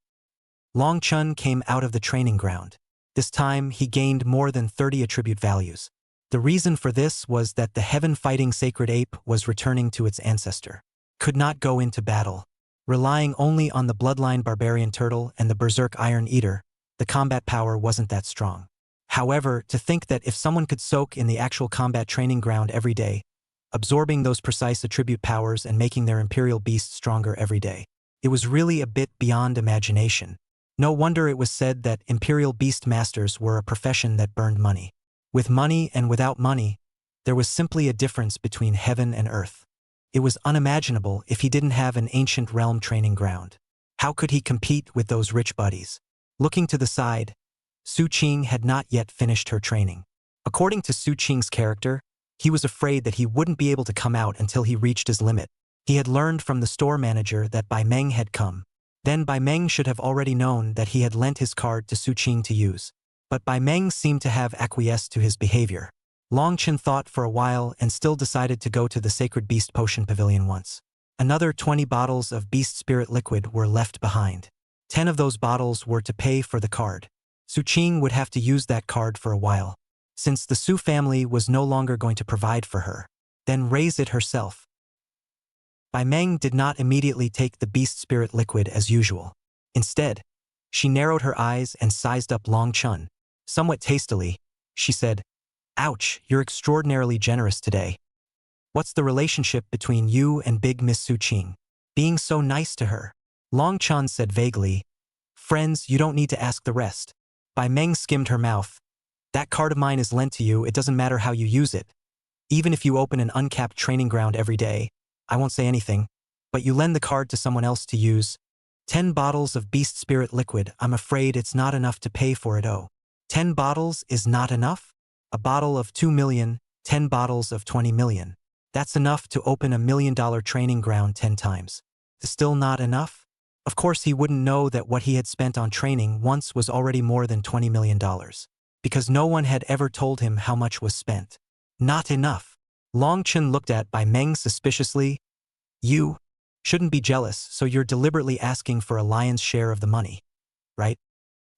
Long Chun came out of the training ground. This time, he gained more than 30 attribute values. The reason for this was that the heaven-fighting sacred ape was returning to its ancestor. Could not go into battle. Relying only on the bloodline barbarian turtle and the berserk iron eater, the combat power wasn't that strong. However, to think that if someone could soak in the actual combat training ground every day, absorbing those precise attribute powers and making their imperial beast stronger every day, it was really a bit beyond imagination. No wonder it was said that imperial beast masters were a profession that burned money. With money and without money, there was simply a difference between heaven and earth. It was unimaginable if he didn't have an ancient realm training ground. How could he compete with those rich buddies? Looking to the side, Su Qing had not yet finished her training. According to Su Qing's character, he was afraid that he wouldn't be able to come out until he reached his limit. He had learned from the store manager that Bai Meng had come. Then Bai Meng should have already known that he had lent his card to Su Qing to use. But Bai Meng seemed to have acquiesced to his behavior. Long Chun thought for a while and still decided to go to the Sacred Beast Potion Pavilion once. Another 20 bottles of Beast Spirit Liquid were left behind. 10 of those bottles were to pay for the card. Su Qing would have to use that card for a while, since the Su family was no longer going to provide for her. Then raise it herself. Bai Meng did not immediately take the Beast Spirit Liquid as usual. Instead, she narrowed her eyes and sized up Long Chun. Somewhat tastily, she said, "Ouch, you're extraordinarily generous today. What's the relationship between you and Big Miss Su Qing? Being so nice to her?" Long Chun said vaguely, "Friends, you don't need to ask the rest." Bai Meng skimmed her mouth. "That card of mine is lent to you, it doesn't matter how you use it. Even if you open an uncapped training ground every day, I won't say anything, but you lend the card to someone else to use. 10 bottles of Beast Spirit Liquid, I'm afraid it's not enough to pay for it. Oh. 10 bottles is not enough? A bottle of 2 million, 10 bottles of 20 million. That's enough to open $1 million training ground 10 times. Still not enough? Of course he wouldn't know that what he had spent on training once was already more than $20 million. Because no one had ever told him how much was spent. Not enough. Long Chun looked at Bai Meng suspiciously. You shouldn't be jealous, so you're deliberately asking for a lion's share of the money, right?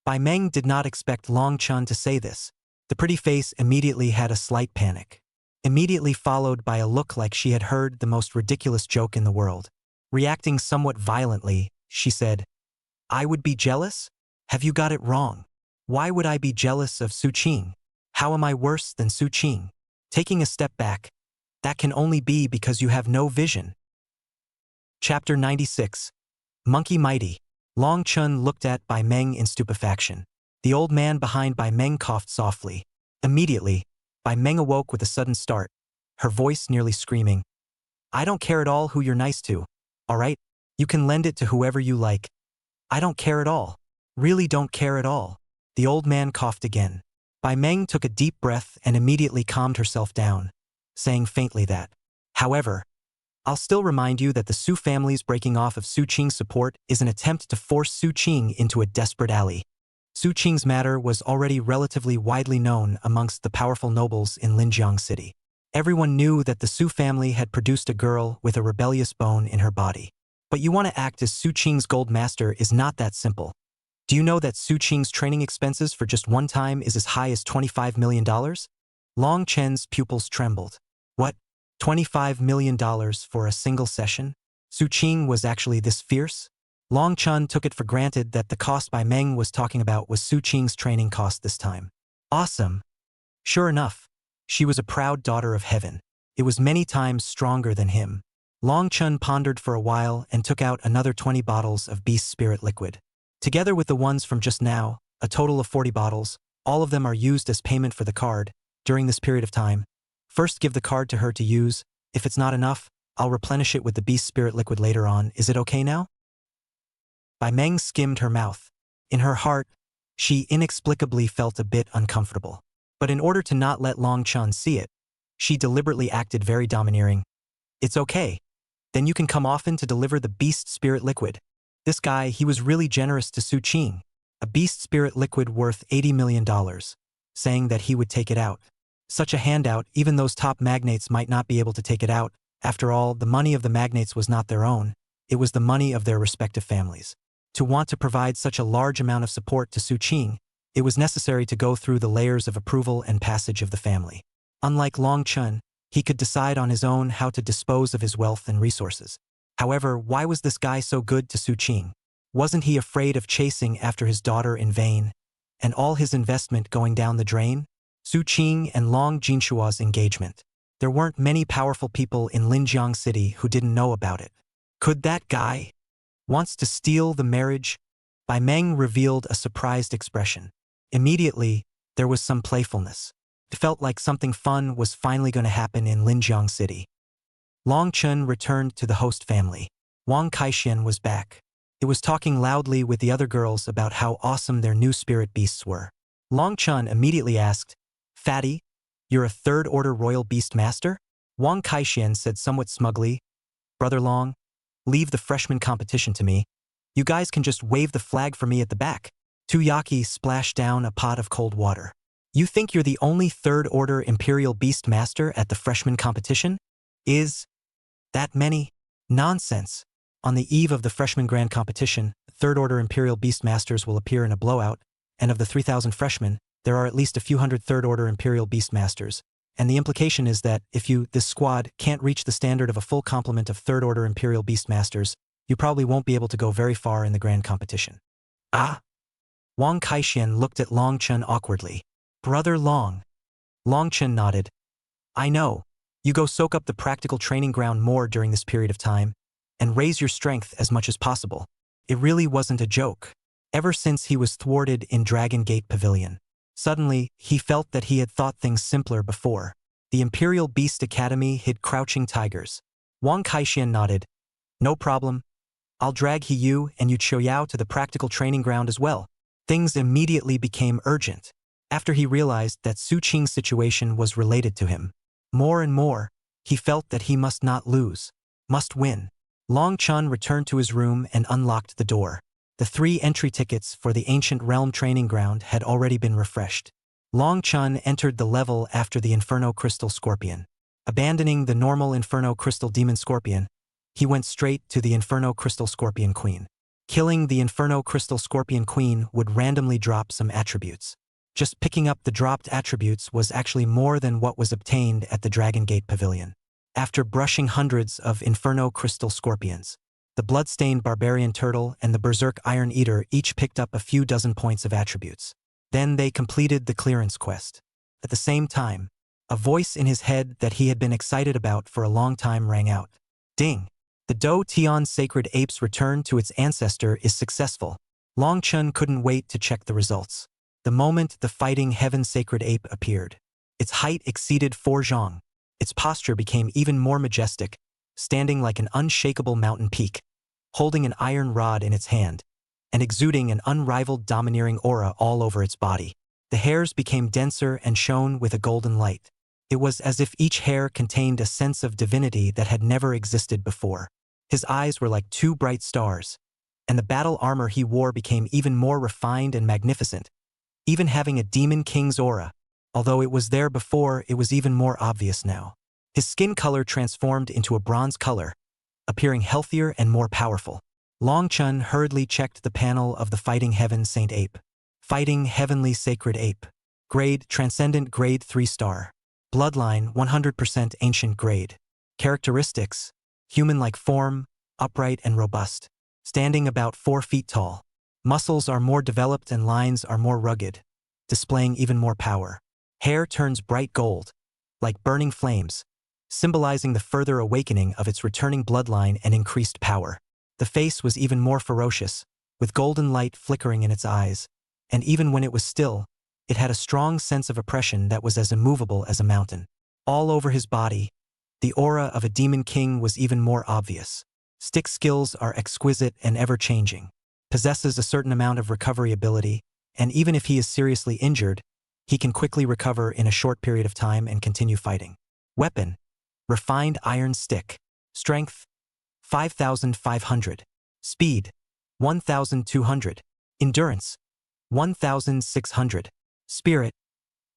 Bai Meng did not expect Long Chun to say this. The pretty face immediately had a slight panic. Immediately followed by a look like she had heard the most ridiculous joke in the world. Reacting somewhat violently, she said, "I would be jealous? Have you got it wrong? Why would I be jealous of Su Qing? How am I worse than Su Qing?" Taking a step back, that can only be because you have no vision. Chapter 96. Monkey Mighty. Long Chun looked at Bai Meng in stupefaction. The old man behind Bai Meng coughed softly. Immediately, Bai Meng awoke with a sudden start, her voice nearly screaming. "I don't care at all who you're nice to. All right? You can lend it to whoever you like. I don't care at all. Really don't care at all." The old man coughed again. Bai Meng took a deep breath and immediately calmed herself down, saying faintly that, "However, I'll still remind you that the Su family's breaking off of Su Qing's support is an attempt to force Su Qing into a desperate alley. Su Qing's matter was already relatively widely known amongst the powerful nobles in Linjiang City. Everyone knew that the Su family had produced a girl with a rebellious bone in her body. But you want to act as Su Qing's gold master is not that simple. Do you know that Su Qing's training expenses for just one time is as high as $25 million? Long Chen's pupils trembled. What? $25 million for a single session? Su Qing was actually this fierce? Long Chen took it for granted that the cost Bai Meng was talking about was Su Qing's training cost this time. Awesome. Sure enough, she was a proud daughter of heaven. It was many times stronger than him. Long Chen pondered for a while and took out another 20 bottles of beast spirit liquid. Together with the ones from just now, a total of 40 bottles, all of them are used as payment for the card during this period of time. First give the card to her to use. If it's not enough, I'll replenish it with the beast spirit liquid later on. Is it okay now? Bai Meng skimmed her mouth. In her heart, she inexplicably felt a bit uncomfortable. But in order to not let Long Chen see it, she deliberately acted very domineering. It's okay. Then you can come often to deliver the beast spirit liquid. This guy, he was really generous to Su Qing. A beast spirit liquid worth $80 million, saying that he would take it out. Such a handout, even those top magnates might not be able to take it out. After all, the money of the magnates was not their own. It was the money of their respective families. To want to provide such a large amount of support to Su Qing, it was necessary to go through the layers of approval and passage of the family. Unlike Long Chen, he could decide on his own how to dispose of his wealth and resources. However, why was this guy so good to Su Qing? Wasn't he afraid of chasing after his daughter in vain, and all his investment going down the drain? Su Qing and Long Jinshua's engagement. There weren't many powerful people in Linjiang City who didn't know about it. Could that guy wants to steal the marriage? Bai Meng revealed a surprised expression. Immediately, there was some playfulness. It felt like something fun was finally going to happen in Linjiang City. Long Chen returned to the host family. Wang Kaixian was back. It was talking loudly with the other girls about how awesome their new spirit beasts were. Long Chen immediately asked, "Fatty, you're a third-order royal beast master?" Wang Kaixian said somewhat smugly, "Brother Long, leave the freshman competition to me. You guys can just wave the flag for me at the back." Tuyaki splashed down a pot of cold water. "You think you're the only third-order imperial beast master at the freshman competition? Is that many? Nonsense. On the eve of the freshman grand competition, third-order imperial beast masters will appear in a blowout, and of the 3,000 freshmen, there are at least a few hundred third-order imperial beast masters. And the implication is that if you, this squad, can't reach the standard of a full complement of third-order imperial beast masters, you probably won't be able to go very far in the grand competition." "Ah?" Wang Kaixian looked at Long Chen awkwardly. "Brother Long." Long Chen nodded. "I know. You go soak up the practical training ground more during this period of time, and raise your strength as much as possible. It really wasn't a joke." Ever since he was thwarted in Dragon Gate Pavilion, suddenly, he felt that he had thought things simpler before. The Imperial Beast Academy hid crouching tigers. Wang Kaixian nodded. "No problem. I'll drag He Yu and Yu Qiuyao to the practical training ground as well." Things immediately became urgent, after he realized that Su Qing's situation was related to him. More and more, he felt that he must not lose, must win. Long Chen returned to his room and unlocked the door. The 3 entry tickets for the Ancient Realm training ground had already been refreshed. Long Chen entered the level after the Inferno Crystal Scorpion. Abandoning the normal Inferno Crystal Demon Scorpion, he went straight to the Inferno Crystal Scorpion Queen. Killing the Inferno Crystal Scorpion Queen would randomly drop some attributes. Just picking up the dropped attributes was actually more than what was obtained at the Dragon Gate Pavilion. After brushing hundreds of Inferno Crystal Scorpions, the Bloodstained Barbarian Turtle and the Berserk Iron Eater each picked up a few dozen points of attributes. Then they completed the clearance quest. At the same time, a voice in his head that he had been excited about for a long time rang out. Ding! The Do Tian Sacred Ape's return to its ancestor is successful. Long Chen couldn't wait to check the results. The moment the Fighting Heaven Sacred Ape appeared, its height exceeded 4 zhang. Its posture became even more majestic, standing like an unshakable mountain peak, holding an iron rod in its hand, and exuding an unrivaled domineering aura all over its body. The hairs became denser and shone with a golden light. It was as if each hair contained a sense of divinity that had never existed before. His eyes were like 2 bright stars, and the battle armor he wore became even more refined and magnificent, even having a demon king's aura. Although it was there before, it was even more obvious now. His skin color transformed into a bronze color, appearing healthier and more powerful. Long Chun hurriedly checked the panel of the Fighting Heaven Saint Ape. Fighting Heavenly Sacred Ape. Grade Transcendent Grade 3-star. Bloodline 100% Ancient Grade. Characteristics: human-like form, upright and robust. Standing about 4 feet tall. Muscles are more developed and lines are more rugged, displaying even more power. Hair turns bright gold, like burning flames, symbolizing the further awakening of its returning bloodline and increased power. The face was even more ferocious, with golden light flickering in its eyes, and even when it was still, it had a strong sense of oppression that was as immovable as a mountain. All over his body, the aura of a demon king was even more obvious. Stick skills are exquisite and ever-changing, possesses a certain amount of recovery ability, and even if he is seriously injured, he can quickly recover in a short period of time and continue fighting. Weapon: refined iron stick. Strength: 5,500. Speed: 1,200. Endurance: 1,600. Spirit: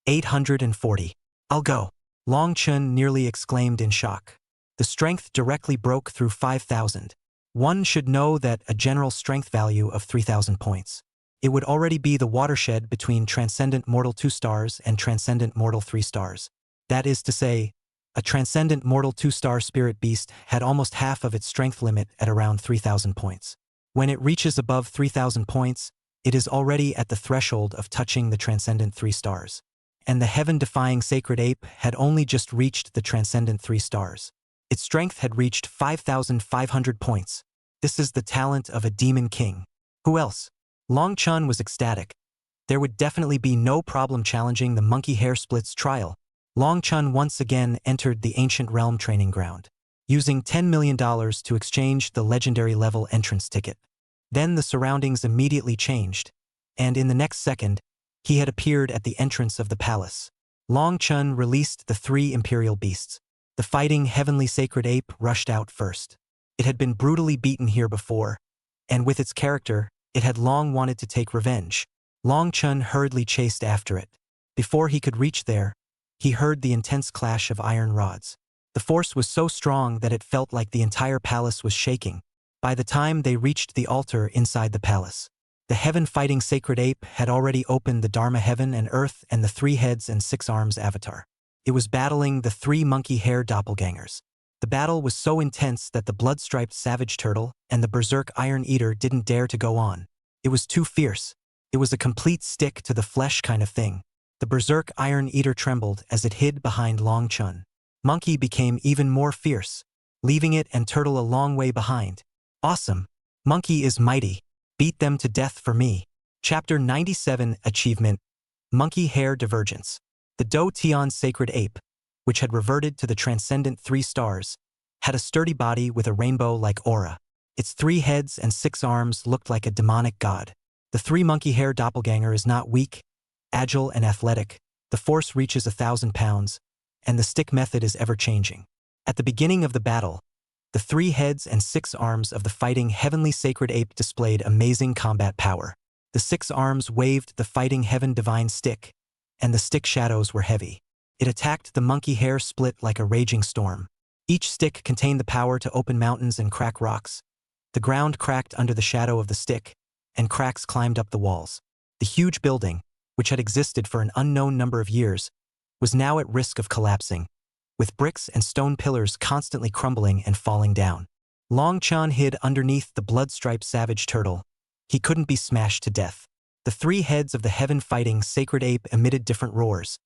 840. I'll go. Long Chun nearly exclaimed in shock. The strength directly broke through 5,000. One should know that a general strength value of 3,000 points. It would already be the watershed between Transcendent Mortal 2 stars and Transcendent Mortal 3 stars. That is to say, a Transcendent Mortal 2-star Spirit Beast had almost half of its strength limit at around 3,000 points. When it reaches above 3,000 points, it is already at the threshold of touching the Transcendent 3 stars. And the heaven-defying Sacred Ape had only just reached the Transcendent 3 stars. Its strength had reached 5,500 points. This is the talent of a demon king. Who else? Long Chun was ecstatic. There would definitely be no problem challenging the monkey hair splits trial. Long Chun once again entered the ancient realm training ground, using $10 million to exchange the legendary level entrance ticket. Then the surroundings immediately changed, and in the next second, he had appeared at the entrance of the palace. Long Chun released the 3 imperial beasts. The Fighting Heavenly Sacred Ape rushed out first. It had been brutally beaten here before, and with its character, it had long wanted to take revenge. Long Chun hurriedly chased after it. Before he could reach there, he heard the intense clash of iron rods. The force was so strong that it felt like the entire palace was shaking. By the time they reached the altar inside the palace, the heaven-fighting Sacred Ape had already opened the Dharma Heaven and Earth and the 3 heads and 6 arms avatar. It was battling the 3 monkey hair doppelgangers. The battle was so intense that the blood-striped savage turtle and the berserk iron eater didn't dare to go on. It was too fierce. It was a complete stick to the flesh kind of thing. The berserk iron eater trembled as it hid behind Long Chun. Monkey became even more fierce, leaving it and turtle a long way behind. Awesome. Monkey is mighty. Beat them to death for me. Chapter 97 Achievement: Monkey Hair Divergence. The Do Tian Sacred Ape, which had reverted to the Transcendent 3 stars, had a sturdy body with a rainbow-like aura. Its 3 heads and 6 arms looked like a demonic god. The 3 monkey hair doppelganger is not weak, agile and athletic. The force reaches 1,000 pounds, and the stick method is ever-changing. At the beginning of the battle, the 3 heads and 6 arms of the Fighting Heavenly Sacred Ape displayed amazing combat power. The 6 arms waved the Fighting Heaven Divine Stick, and the stick shadows were heavy. It attacked the monkey hair split like a raging storm. Each stick contained the power to open mountains and crack rocks. The ground cracked under the shadow of the stick, and cracks climbed up the walls. The huge building, which had existed for an unknown number of years, was now at risk of collapsing, with bricks and stone pillars constantly crumbling and falling down. Long Chun hid underneath the blood-striped savage turtle. He couldn't be smashed to death. The 3 heads of the heaven-fighting Sacred Ape emitted different roars,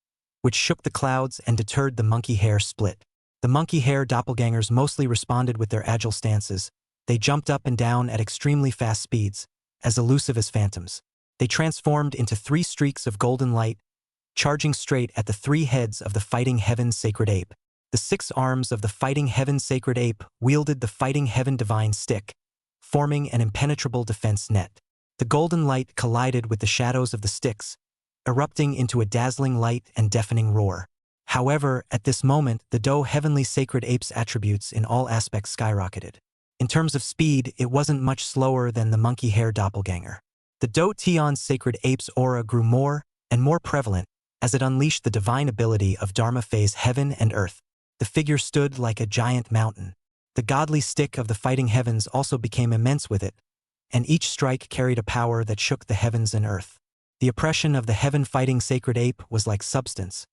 which shook the clouds and deterred the monkey hair split. The monkey hair doppelgangers mostly responded with their agile stances. They jumped up and down at extremely fast speeds, as elusive as phantoms. They transformed into 3 streaks of golden light, charging straight at the 3 heads of the Fighting Heaven Sacred Ape. The 6 arms of the Fighting Heaven Sacred Ape wielded the Fighting Heaven Divine Stick, forming an impenetrable defense net. The golden light collided with the shadows of the sticks, erupting into a dazzling light and deafening roar. However, at this moment, the Do Heavenly Sacred Ape's attributes in all aspects skyrocketed. In terms of speed, it wasn't much slower than the monkey hair doppelganger. The Do Tian's sacred ape's aura grew more and more prevalent as it unleashed the divine ability of Dharma phase heaven and earth. The figure stood like a giant mountain. The godly stick of the fighting heavens also became immense with it, and each strike carried a power that shook the heavens and earth. The oppression of the heaven-fighting sacred ape was like substance,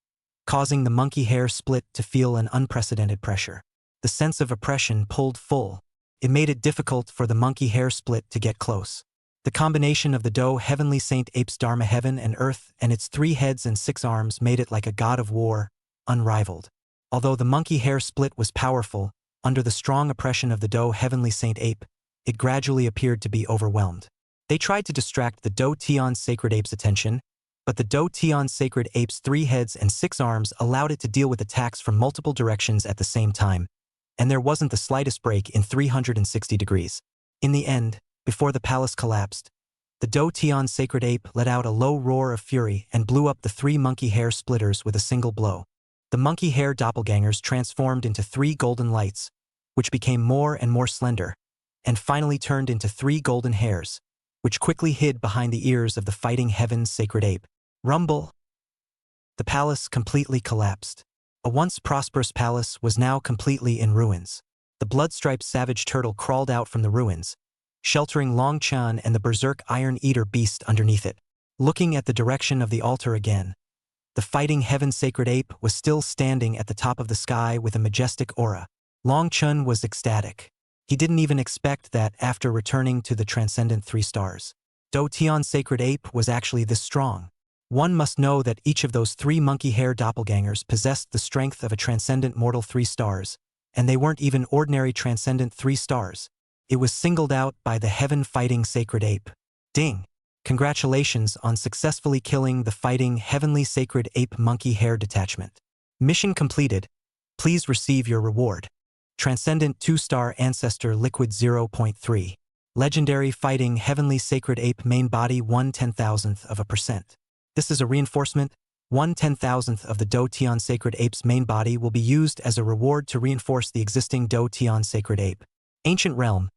causing the monkey hair split to feel an unprecedented pressure. The sense of oppression pulled full. It made it difficult for the monkey hair split to get close. The combination of the Do heavenly saint ape's Dharma heaven and earth and its 3 heads and 6 arms made it like a god of war, unrivaled. Although the monkey hair split was powerful, under the strong oppression of the Do heavenly saint ape, it gradually appeared to be overwhelmed. They tried to distract the Do Tian's sacred ape's attention, but the Do Tian's sacred ape's 3 heads and 6 arms allowed it to deal with attacks from multiple directions at the same time, and there wasn't the slightest break in 360 degrees. In the end, before the palace collapsed, the Do Tian's sacred ape let out a low roar of fury and blew up the 3 monkey hair splitters with a single blow. The monkey hair doppelgangers transformed into 3 golden lights, which became more and more slender, and finally turned into 3 golden hairs, which quickly hid behind the ears of the fighting heaven's sacred ape. Rumble! The palace completely collapsed. A once prosperous palace was now completely in ruins. The blood-striped savage turtle crawled out from the ruins, sheltering Long Chan and the berserk Iron Eater beast underneath it. Looking at the direction of the altar again, the fighting heaven sacred ape was still standing at the top of the sky with a majestic aura. Long Chun was ecstatic. He didn't even expect that after returning to the transcendent 3 stars, Do Tian's sacred ape was actually this strong. One must know that each of those 3 monkey hair doppelgangers possessed the strength of a transcendent mortal 3 stars, and they weren't even ordinary transcendent 3 stars. It was singled out by the heaven-fighting sacred ape. Ding! Congratulations on successfully killing the fighting heavenly sacred ape monkey hair detachment. Mission completed. Please receive your reward. Transcendent 2-star Ancestor Liquid 0.3. Legendary Fighting Heavenly Sacred Ape Main Body 1/10,000%. This is a reinforcement. 1/10,000th of the Do Tian Sacred Ape's main body will be used as a reward to reinforce the existing Do Tian Sacred Ape. Ancient Realm.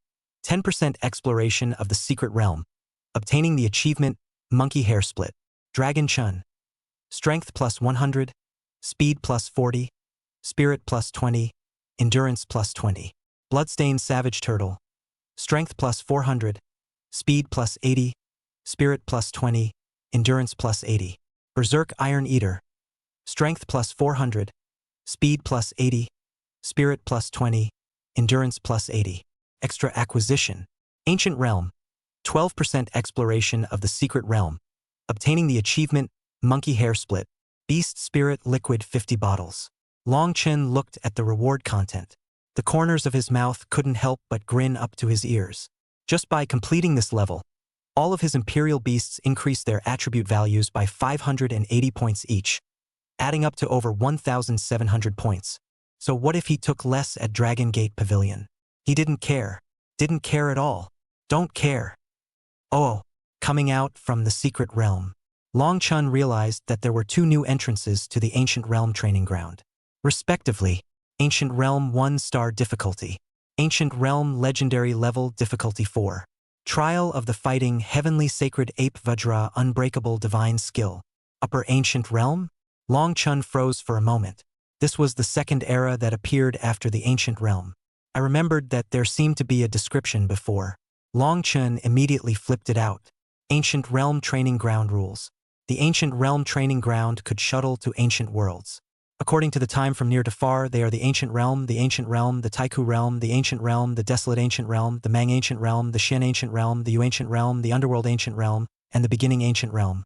10% exploration of the secret realm. Obtaining the achievement, Monkey Hair Split. Dragon Chun. Strength plus 100. Speed plus 40. Spirit plus 20. Endurance plus 20. Bloodstained Savage Turtle. Strength plus 400. Speed plus 80. Spirit plus 20. Endurance plus 80. Berserk Iron Eater. Strength plus 400. Speed plus 80. Spirit plus 20. Endurance plus 80. Extra Acquisition. Ancient Realm. 12% exploration of the secret realm. Obtaining the achievement, Monkey Hair Split. Beast Spirit Liquid 50 bottles. Long Chin looked at the reward content. The corners of his mouth couldn't help but grin up to his ears. Just by completing this level, all of his Imperial Beasts increased their attribute values by 580 points each, adding up to over 1,700 points. So what if he took less at Dragon Gate Pavilion? He didn't care. Didn't care at all. Don't care. Oh, coming out from the secret realm. Long Chun realized that there were 2 new entrances to the Ancient Realm training ground. Respectively, Ancient Realm 1-star difficulty. Ancient Realm Legendary Level Difficulty 4. Trial of the Fighting Heavenly Sacred Ape Vajra Unbreakable Divine Skill. Upper Ancient Realm? Long Chun froze for a moment. This was the second era that appeared after the Ancient Realm. I remembered that there seemed to be a description before. Long Chun immediately flipped it out. Ancient Realm Training Ground Rules. The Ancient Realm Training Ground could shuttle to ancient worlds. According to the time from near to far, they are the Ancient Realm, the Taiku Realm, the Ancient Realm, the Desolate Ancient Realm, the Mang Ancient Realm, the Shen Ancient Realm, the Yu Ancient Realm, the Underworld Ancient Realm, and the Beginning Ancient Realm.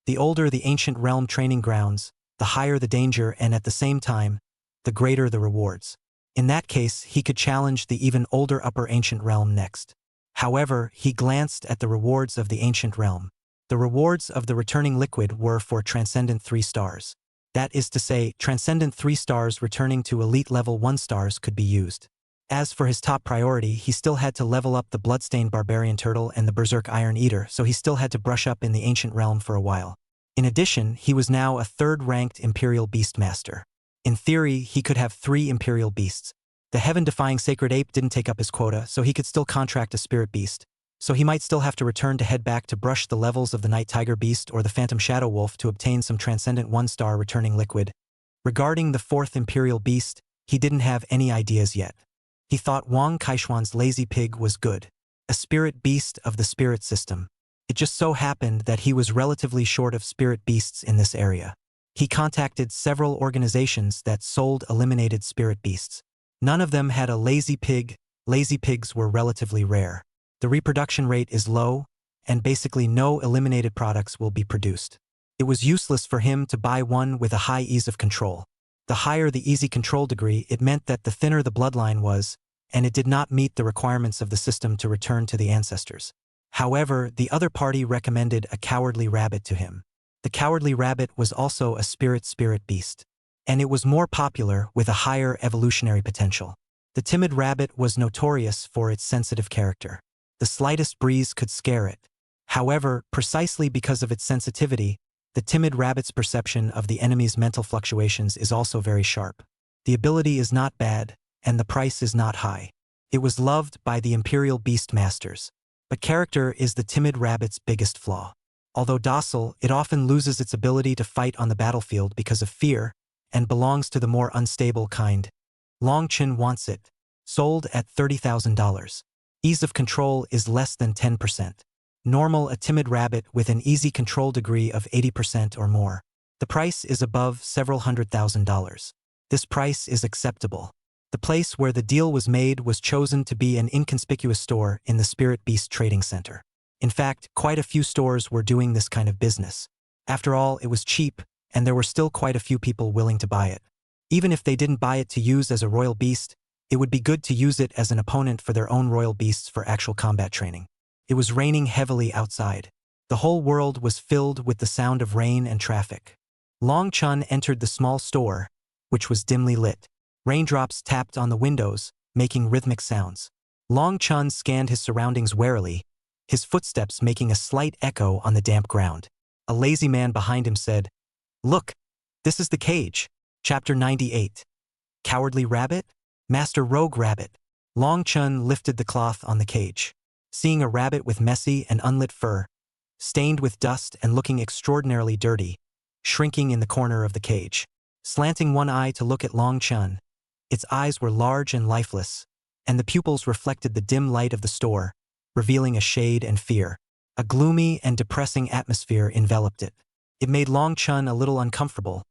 The older the Ancient Realm training grounds, the higher the danger and at the same time, the greater the rewards. In that case, he could challenge the even older Upper Ancient Realm next. However, he glanced at the rewards of the Ancient Realm. The rewards of the returning liquid were for Transcendent 3 stars. That is to say, Transcendent 3 stars returning to Elite Level 1 stars could be used. As for his top priority, he still had to level up the Bloodstained Barbarian Turtle and the Berserk Iron Eater, so he still had to brush up in the Ancient Realm for a while. In addition, he was now a 3rd-ranked Imperial Beastmaster. In theory, he could have 3 Imperial Beasts, The heaven-defying sacred ape didn't take up his quota, so he could still contract a spirit beast. So he might still have to return to head back to brush the levels of the night tiger beast or the phantom shadow wolf to obtain some transcendent one-star returning liquid. Regarding the fourth imperial beast, he didn't have any ideas yet. He thought Wang Kaishuan's lazy pig was good. A spirit beast of the spirit system. It just so happened that he was relatively short of spirit beasts in this area. He contacted several organizations that sold eliminated spirit beasts. None of them had a lazy pig. Lazy pigs were relatively rare. The reproduction rate is low, and basically no eliminated products will be produced. It was useless for him to buy one with a high ease of control. The higher the easy control degree, it meant that the thinner the bloodline was, and it did not meet the requirements of the system to return to the ancestors. However, the other party recommended a cowardly rabbit to him. The cowardly rabbit was also a spirit beast, and it was more popular with a higher evolutionary potential. The timid rabbit was notorious for its sensitive character. The slightest breeze could scare it. However, precisely because of its sensitivity, the timid rabbit's perception of the enemy's mental fluctuations is also very sharp. The ability is not bad, and the price is not high. It was loved by the imperial beast masters. But character is the timid rabbit's biggest flaw. Although docile, it often loses its ability to fight on the battlefield because of fear, and belongs to the more unstable kind. Long Chen wants it. Sold at $30,000. Ease of control is less than 10%. Normal a timid rabbit with an easy control degree of 80% or more. The price is above several $100,000. This price is acceptable. The place where the deal was made was chosen to be an inconspicuous store in the Spirit Beast Trading Center. In fact, quite a few stores were doing this kind of business. After all, it was cheap, and there were still quite a few people willing to buy it. Even if they didn't buy it to use as a royal beast, it would be good to use it as an opponent for their own royal beasts for actual combat training. It was raining heavily outside. The whole world was filled with the sound of rain and traffic. Long Chun entered the small store, which was dimly lit. Raindrops tapped on the windows, making rhythmic sounds. Long Chun scanned his surroundings warily, his footsteps making a slight echo on the damp ground. A lazy man behind him said, "Look, this is the cage." Chapter 98. Cowardly Rabbit? Master Rogue Rabbit. Long Chun lifted the cloth on the cage. Seeing a rabbit with messy and unlit fur, stained with dust and looking extraordinarily dirty, shrinking in the corner of the cage. Slanting one eye to look at Long Chun, its eyes were large and lifeless, and the pupils reflected the dim light of the store, revealing a shade and fear. A gloomy and depressing atmosphere enveloped it. It made Long Chun a little uncomfortable,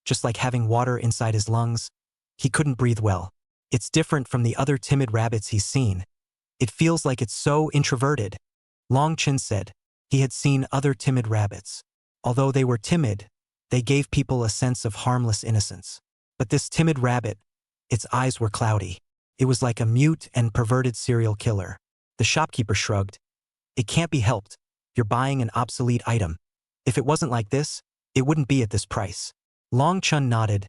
just like having water inside his lungs. He couldn't breathe well. It's different from the other timid rabbits he's seen. It feels like it's so introverted. Long Chun said. He had seen other timid rabbits. Although they were timid, they gave people a sense of harmless innocence. But this timid rabbit, its eyes were cloudy. It was like a mute and perverted serial killer. The shopkeeper shrugged. It can't be helped. You're buying an obsolete item. If it wasn't like this, it wouldn't be at this price. Long Chun nodded.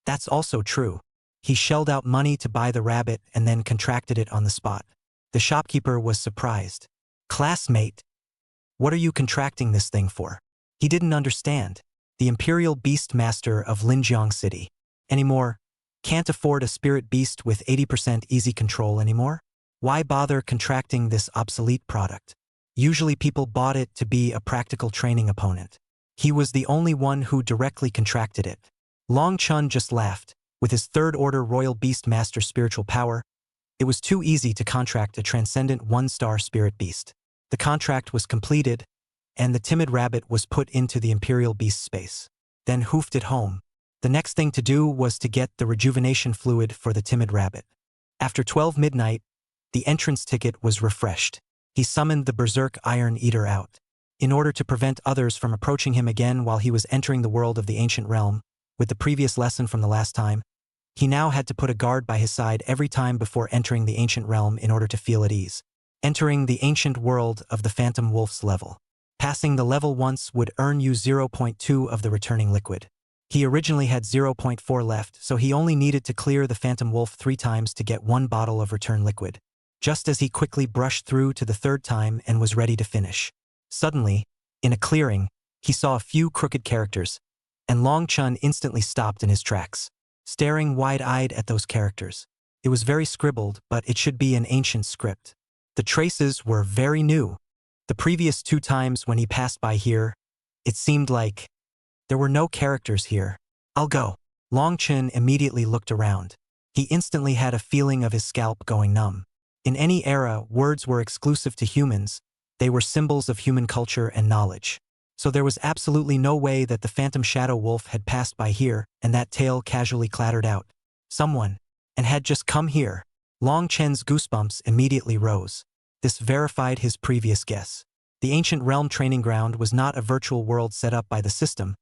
That's also true. He shelled out money to buy the rabbit and then contracted it on the spot. The shopkeeper was surprised. Classmate, what are you contracting this thing for? He didn't understand. The Imperial Beast Master of Linjiang City. Anymore? Can't afford a spirit beast with 80% easy control anymore? Why bother contracting this obsolete product? Usually people bought it to be a practical training opponent. He was the only one who directly contracted it. Long Chun just laughed. With his third-order Royal Beast Master spiritual power, it was too easy to contract a transcendent one-star spirit beast. The contract was completed, and the timid rabbit was put into the Imperial Beast space. Then hoofed it home. The next thing to do was to get the rejuvenation fluid for the timid rabbit. After 12 midnight, the entrance ticket was refreshed. He summoned the Berserk Iron Eater out. In order to prevent others from approaching him again while he was entering the world of the ancient realm, with the previous lesson from the last time, he now had to put a guard by his side every time before entering the ancient realm in order to feel at ease. Entering the ancient world of the Phantom Wolf's level. Passing the level once would earn you 0.2 of the returning liquid. He originally had 0.4 left, so he only needed to clear the Phantom Wolf 3 times to get 1 bottle of return liquid. Just as he quickly brushed through to the 3rd time and was ready to finish. Suddenly, in a clearing, he saw a few crooked characters, and Long Chun instantly stopped in his tracks, staring wide-eyed at those characters. It was very scribbled, but it should be an ancient script. The traces were very new. The previous 2 times when he passed by here, it seemed like there were no characters here. I'll go. Long Chen immediately looked around. He instantly had a feeling of his scalp going numb. In any era, words were exclusive to humans. They were symbols of human culture and knowledge. So there was absolutely no way that the phantom shadow wolf had passed by here and that tail casually clattered out. Someone, and had just come here. Long Chen's goosebumps immediately rose. This verified his previous guess. The ancient realm training ground was not a virtual world set up by the system,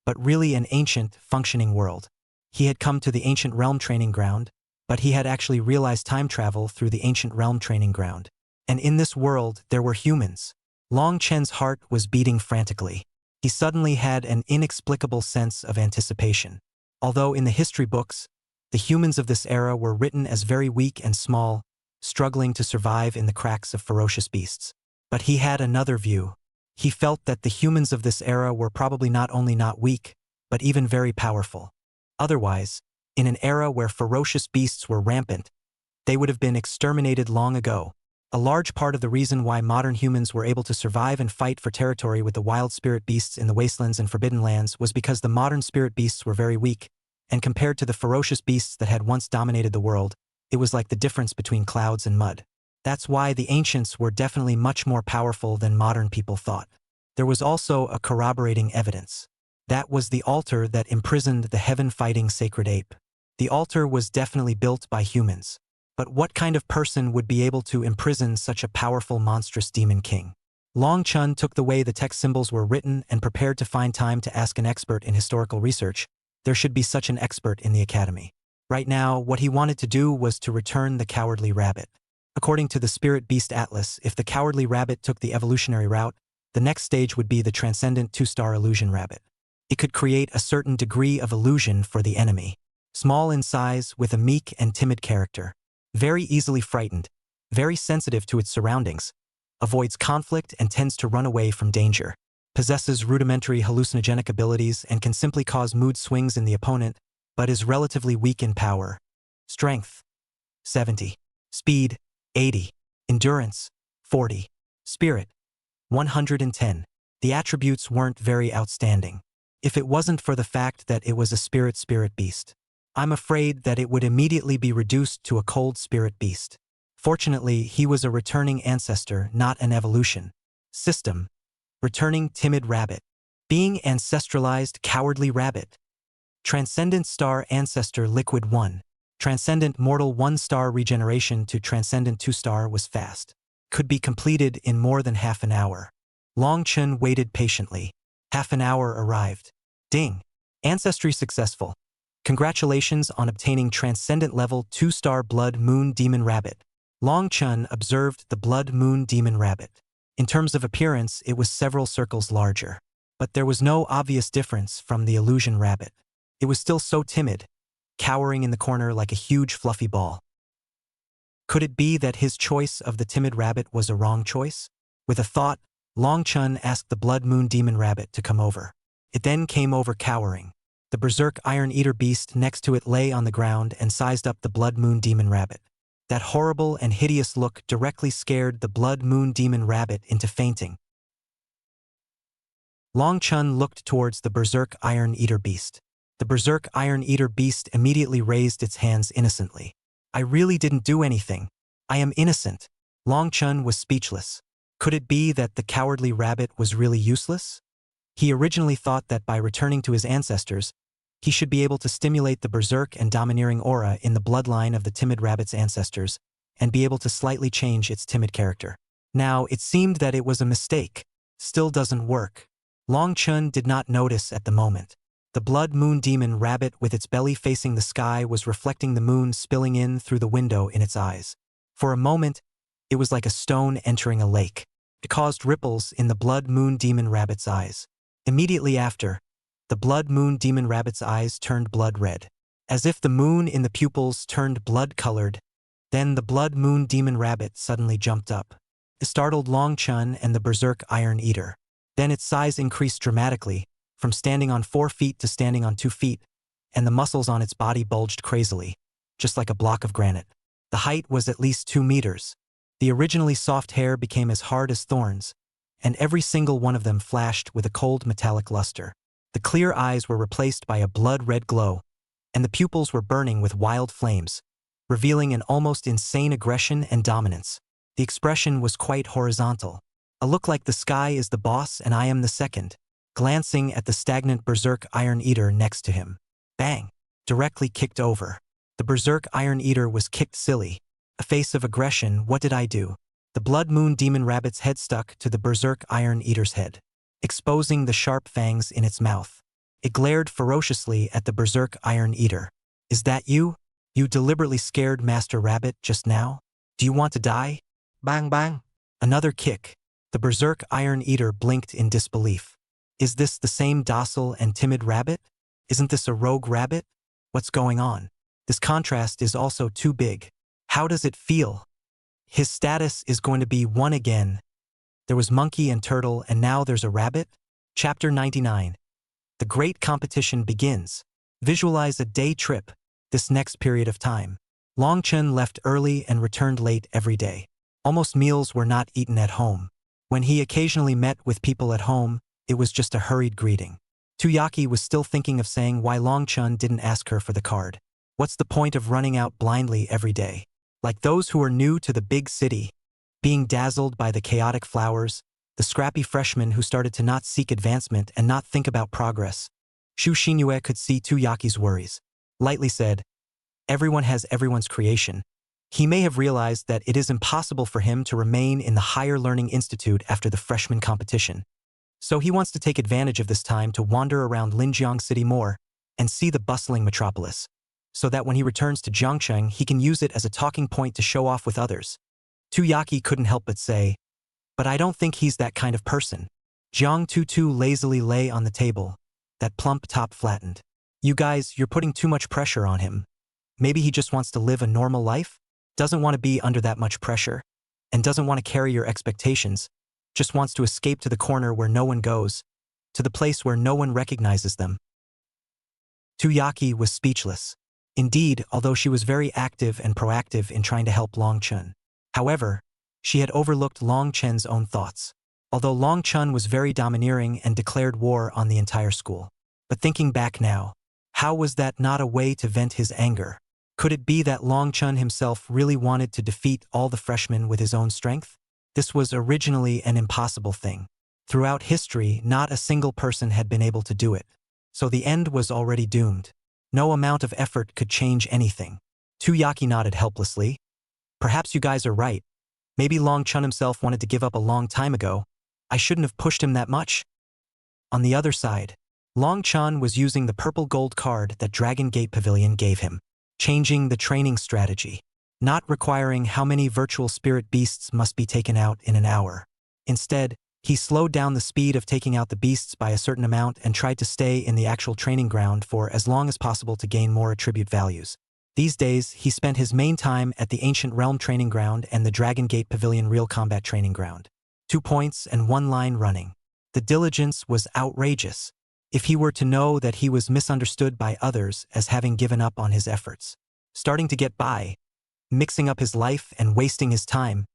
but really an ancient, functioning world. He had come to the ancient realm training ground, but he had actually realized time travel through the ancient realm training ground. And in this world, there were humans. Long Chen's heart was beating frantically. He suddenly had an inexplicable sense of anticipation. Although in the history books, the humans of this era were written as very weak and small, struggling to survive in the cracks of ferocious beasts. But he had another view. He felt that the humans of this era were probably not only not weak, but even very powerful. Otherwise, in an era where ferocious beasts were rampant, they would have been exterminated long ago. A large part of the reason why modern humans were able to survive and fight for territory with the wild spirit beasts in the wastelands and forbidden lands was because the modern spirit beasts were very weak, and compared to the ferocious beasts that had once dominated the world, it was like the difference between clouds and mud. That's why the ancients were definitely much more powerful than modern people thought. There was also a corroborating evidence. That was the altar that imprisoned the heaven-fighting sacred ape. The altar was definitely built by humans. But what kind of person would be able to imprison such a powerful, monstrous demon king? Long Chen took the way the text symbols were written and prepared to find time to ask an expert in historical research. There should be such an expert in the academy. Right now, what he wanted to do was to return the cowardly rabbit. According to the Spirit Beast Atlas, if the cowardly rabbit took the evolutionary route, the next stage would be the transcendent 2-star illusion rabbit. It could create a certain degree of illusion for the enemy. Small in size, with a meek and timid character. Very easily frightened, very sensitive to its surroundings, avoids conflict and tends to run away from danger, possesses rudimentary hallucinogenic abilities and can simply cause mood swings in the opponent, but is relatively weak in power. Strength, 70. Speed, 80. Endurance, 40. Spirit, 110. The attributes weren't very outstanding. If it wasn't for the fact that it was a spirit beast, I'm afraid that it would immediately be reduced to a cold spirit beast. Fortunately, he was a returning ancestor, not an evolution. System. Returning timid rabbit. Being ancestralized cowardly rabbit. Transcendent star ancestor liquid 1. Transcendent mortal 1-star regeneration to transcendent 2-star was fast. Could be completed in more than half an hour. Long Chen waited patiently. Half an hour arrived. Ding. Ancestry successful. Congratulations on obtaining Transcendent Level 2-star Blood Moon Demon Rabbit. Long Chen observed the Blood Moon Demon Rabbit. In terms of appearance, it was several circles larger. But there was no obvious difference from the illusion rabbit. It was still so timid, cowering in the corner like a huge fluffy ball. Could it be that his choice of the timid rabbit was a wrong choice? With a thought, Long Chen asked the Blood Moon Demon Rabbit to come over. It then came over cowering. The berserk iron eater beast next to it lay on the ground and sized up the Blood Moon Demon Rabbit. That horrible and hideous look directly scared the Blood Moon Demon Rabbit into fainting. Long Chen looked towards the berserk iron eater beast. The berserk iron eater beast immediately raised its hands innocently. I really didn't do anything. I am innocent. Long Chen was speechless. Could it be that the cowardly rabbit was really useless? He originally thought that by returning to his ancestors, he should be able to stimulate the berserk and domineering aura in the bloodline of the timid rabbit's ancestors and be able to slightly change its timid character. Now, it seemed that it was a mistake. Still doesn't work. Long Chen did not notice at the moment. The Blood Moon Demon Rabbit with its belly facing the sky was reflecting the moon spilling in through the window in its eyes. For a moment, it was like a stone entering a lake. It caused ripples in the Blood Moon Demon Rabbit's eyes. Immediately after, the Blood Moon Demon Rabbit's eyes turned blood red. As if the moon in the pupils turned blood-colored, then the Blood Moon Demon Rabbit suddenly jumped up. It startled Long Chen and the berserk iron eater. Then its size increased dramatically, from standing on 4 feet to standing on 2 feet, and the muscles on its body bulged crazily. just like a block of granite. The height was at least 2 meters. The originally soft hair became as hard as thorns, and every single one of them flashed with a cold metallic luster. The clear eyes were replaced by a blood-red glow, and the pupils were burning with wild flames, revealing an almost insane aggression and dominance. The expression was quite horizontal. A look like the sky is the boss and I am the second, glancing at the stagnant Berserk Iron Eater next to him. Bang! Directly kicked over. The Berserk Iron Eater was kicked silly. A face of aggression. What did I do? The Blood Moon Demon Rabbit's head stuck to the Berserk Iron Eater's head, exposing the sharp fangs in its mouth. It glared ferociously at the Berserk Iron Eater. Is that you? You deliberately scared Master Rabbit just now? Do you want to die? Bang bang. Another kick. The Berserk Iron Eater blinked in disbelief. Is this the same docile and timid rabbit? Isn't this a rogue rabbit? What's going on? This contrast is also too big. How does it feel? His status is going to be 1 again. There was monkey and turtle and now there's a rabbit? Chapter 99. The great competition begins. Visualize a day trip, this next period of time. Long Chen left early and returned late every day. Almost meals were not eaten at home. When he occasionally met with people at home, it was just a hurried greeting. Tuyaki was still thinking of saying why Long Chen didn't ask her for the card. What's the point of running out blindly every day? Like those who are new to the big city, being dazzled by the chaotic flowers, the scrappy freshmen who started to not seek advancement and not think about progress. Shu Xinyue could see Tuyaki's worries. Lightly said, everyone has everyone's creation. He may have realized that it is impossible for him to remain in the Higher Learning Institute after the freshman competition. So he wants to take advantage of this time to wander around Linjiang City more and see the bustling metropolis, so that when he returns to Jiangcheng he can use it as a talking point to show off with others. Tuyaki couldn't help but say, but I don't think he's that kind of person. Jiang Tutu lazily lay on the table, that plump top flattened. You guys, you're putting too much pressure on him. Maybe he just wants to live a normal life? Doesn't want to be under that much pressure, and doesn't want to carry your expectations, just wants to escape to the corner where no one goes, to the place where no one recognizes them. Tuyaki was speechless. Indeed, although she was very active and proactive in trying to help Long Chen. However, she had overlooked Long Chen's own thoughts. Although Long Chen was very domineering and declared war on the entire school. But thinking back now, how was that not a way to vent his anger? Could it be that Long Chen himself really wanted to defeat all the freshmen with his own strength? This was originally an impossible thing. Throughout history, not a single person had been able to do it. So the end was already doomed. No amount of effort could change anything. Tuyaki nodded helplessly. Perhaps you guys are right. Maybe Long Chen himself wanted to give up a long time ago. I shouldn't have pushed him that much. On the other side, Long Chen was using the purple gold card that Dragon Gate Pavilion gave him, changing the training strategy, not requiring how many virtual spirit beasts must be taken out in an hour. Instead, he slowed down the speed of taking out the beasts by a certain amount and tried to stay in the actual training ground for as long as possible to gain more attribute values. These days, he spent his main time at the Ancient Realm Training Ground and the Dragon Gate Pavilion Real Combat Training Ground. 2 points and 1 line running. The diligence was outrageous. If he were to know that he was misunderstood by others as having given up on his efforts, starting to get by, mixing up his life and wasting his time,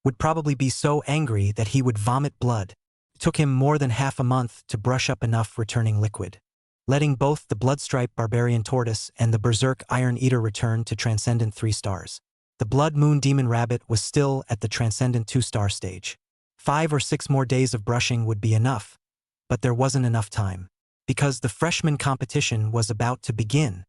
would probably be so angry that he would vomit blood. It took him more than half a month to brush up enough returning liquid, letting both the Bloodstripe Barbarian Tortoise and the Berserk Iron Eater return to Transcendent 3 stars. The Blood Moon Demon Rabbit was still at the Transcendent 2-star stage. 5 or 6 more days of brushing would be enough, but there wasn't enough time, because the freshman competition was about to begin.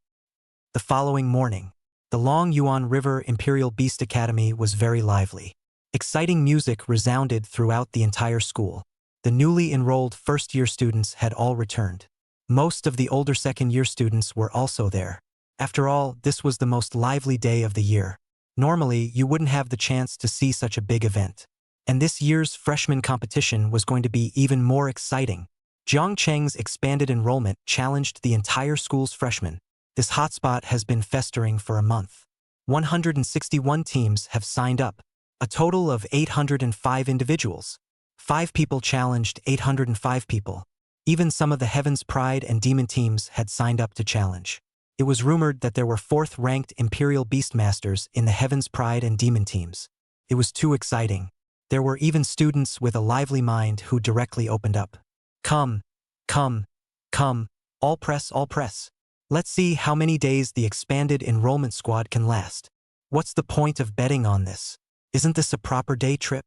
The following morning, the Long Yuan River Imperial Beast Academy was very lively. Exciting music resounded throughout the entire school. The newly enrolled first-year students had all returned. Most of the older second-year students were also there. After all, this was the most lively day of the year. Normally, you wouldn't have the chance to see such a big event. And this year's freshman competition was going to be even more exciting. Jiangcheng's expanded enrollment challenged the entire school's freshmen. This hotspot has been festering for a month. 161 teams have signed up, a total of 805 individuals. 5 people challenged 805 people. Even some of the Heaven's Pride and Demon teams had signed up to challenge. It was rumored that there were 4th-ranked Imperial Beastmasters in the Heaven's Pride and Demon teams. It was too exciting. There were even students with a lively mind who directly opened up. Come, come, come, all press, all press. Let's see how many days the expanded enrollment squad can last. What's the point of betting on this? Isn't this a proper day trip?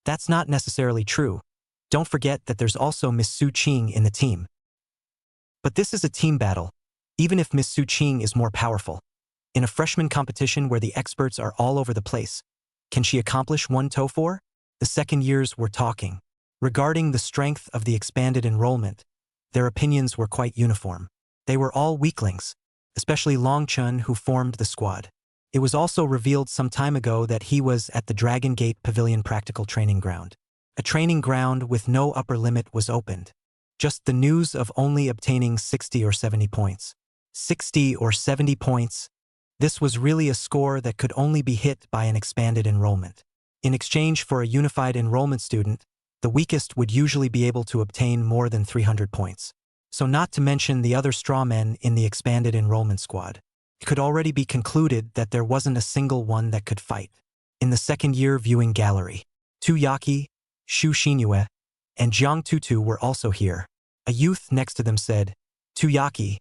That's not necessarily true. Don't forget that there's also Miss Su Qing in the team. But this is a team battle, even if Miss Su Qing is more powerful. In a freshman competition where the experts are all over the place, can she accomplish one toe-for? The second years were talking. Regarding the strength of the expanded enrollment, their opinions were quite uniform. They were all weaklings, especially Long Chun who formed the squad. It was also revealed some time ago that he was at the Dragon Gate Pavilion Practical Training Ground. A training ground with no upper limit was opened. Just the news of only obtaining 60 or 70 points. 60 or 70 points. This was really a score that could only be hit by an expanded enrollment. In exchange for a unified enrollment student, the weakest would usually be able to obtain more than 300 points. So not to mention the other straw men in the expanded enrollment squad. It could already be concluded that there wasn't a single one that could fight. In the second-year viewing gallery, Tu Yaki, Shu Xinyue, and Jiang Tutu were also here. A youth next to them said, Tu Yaki,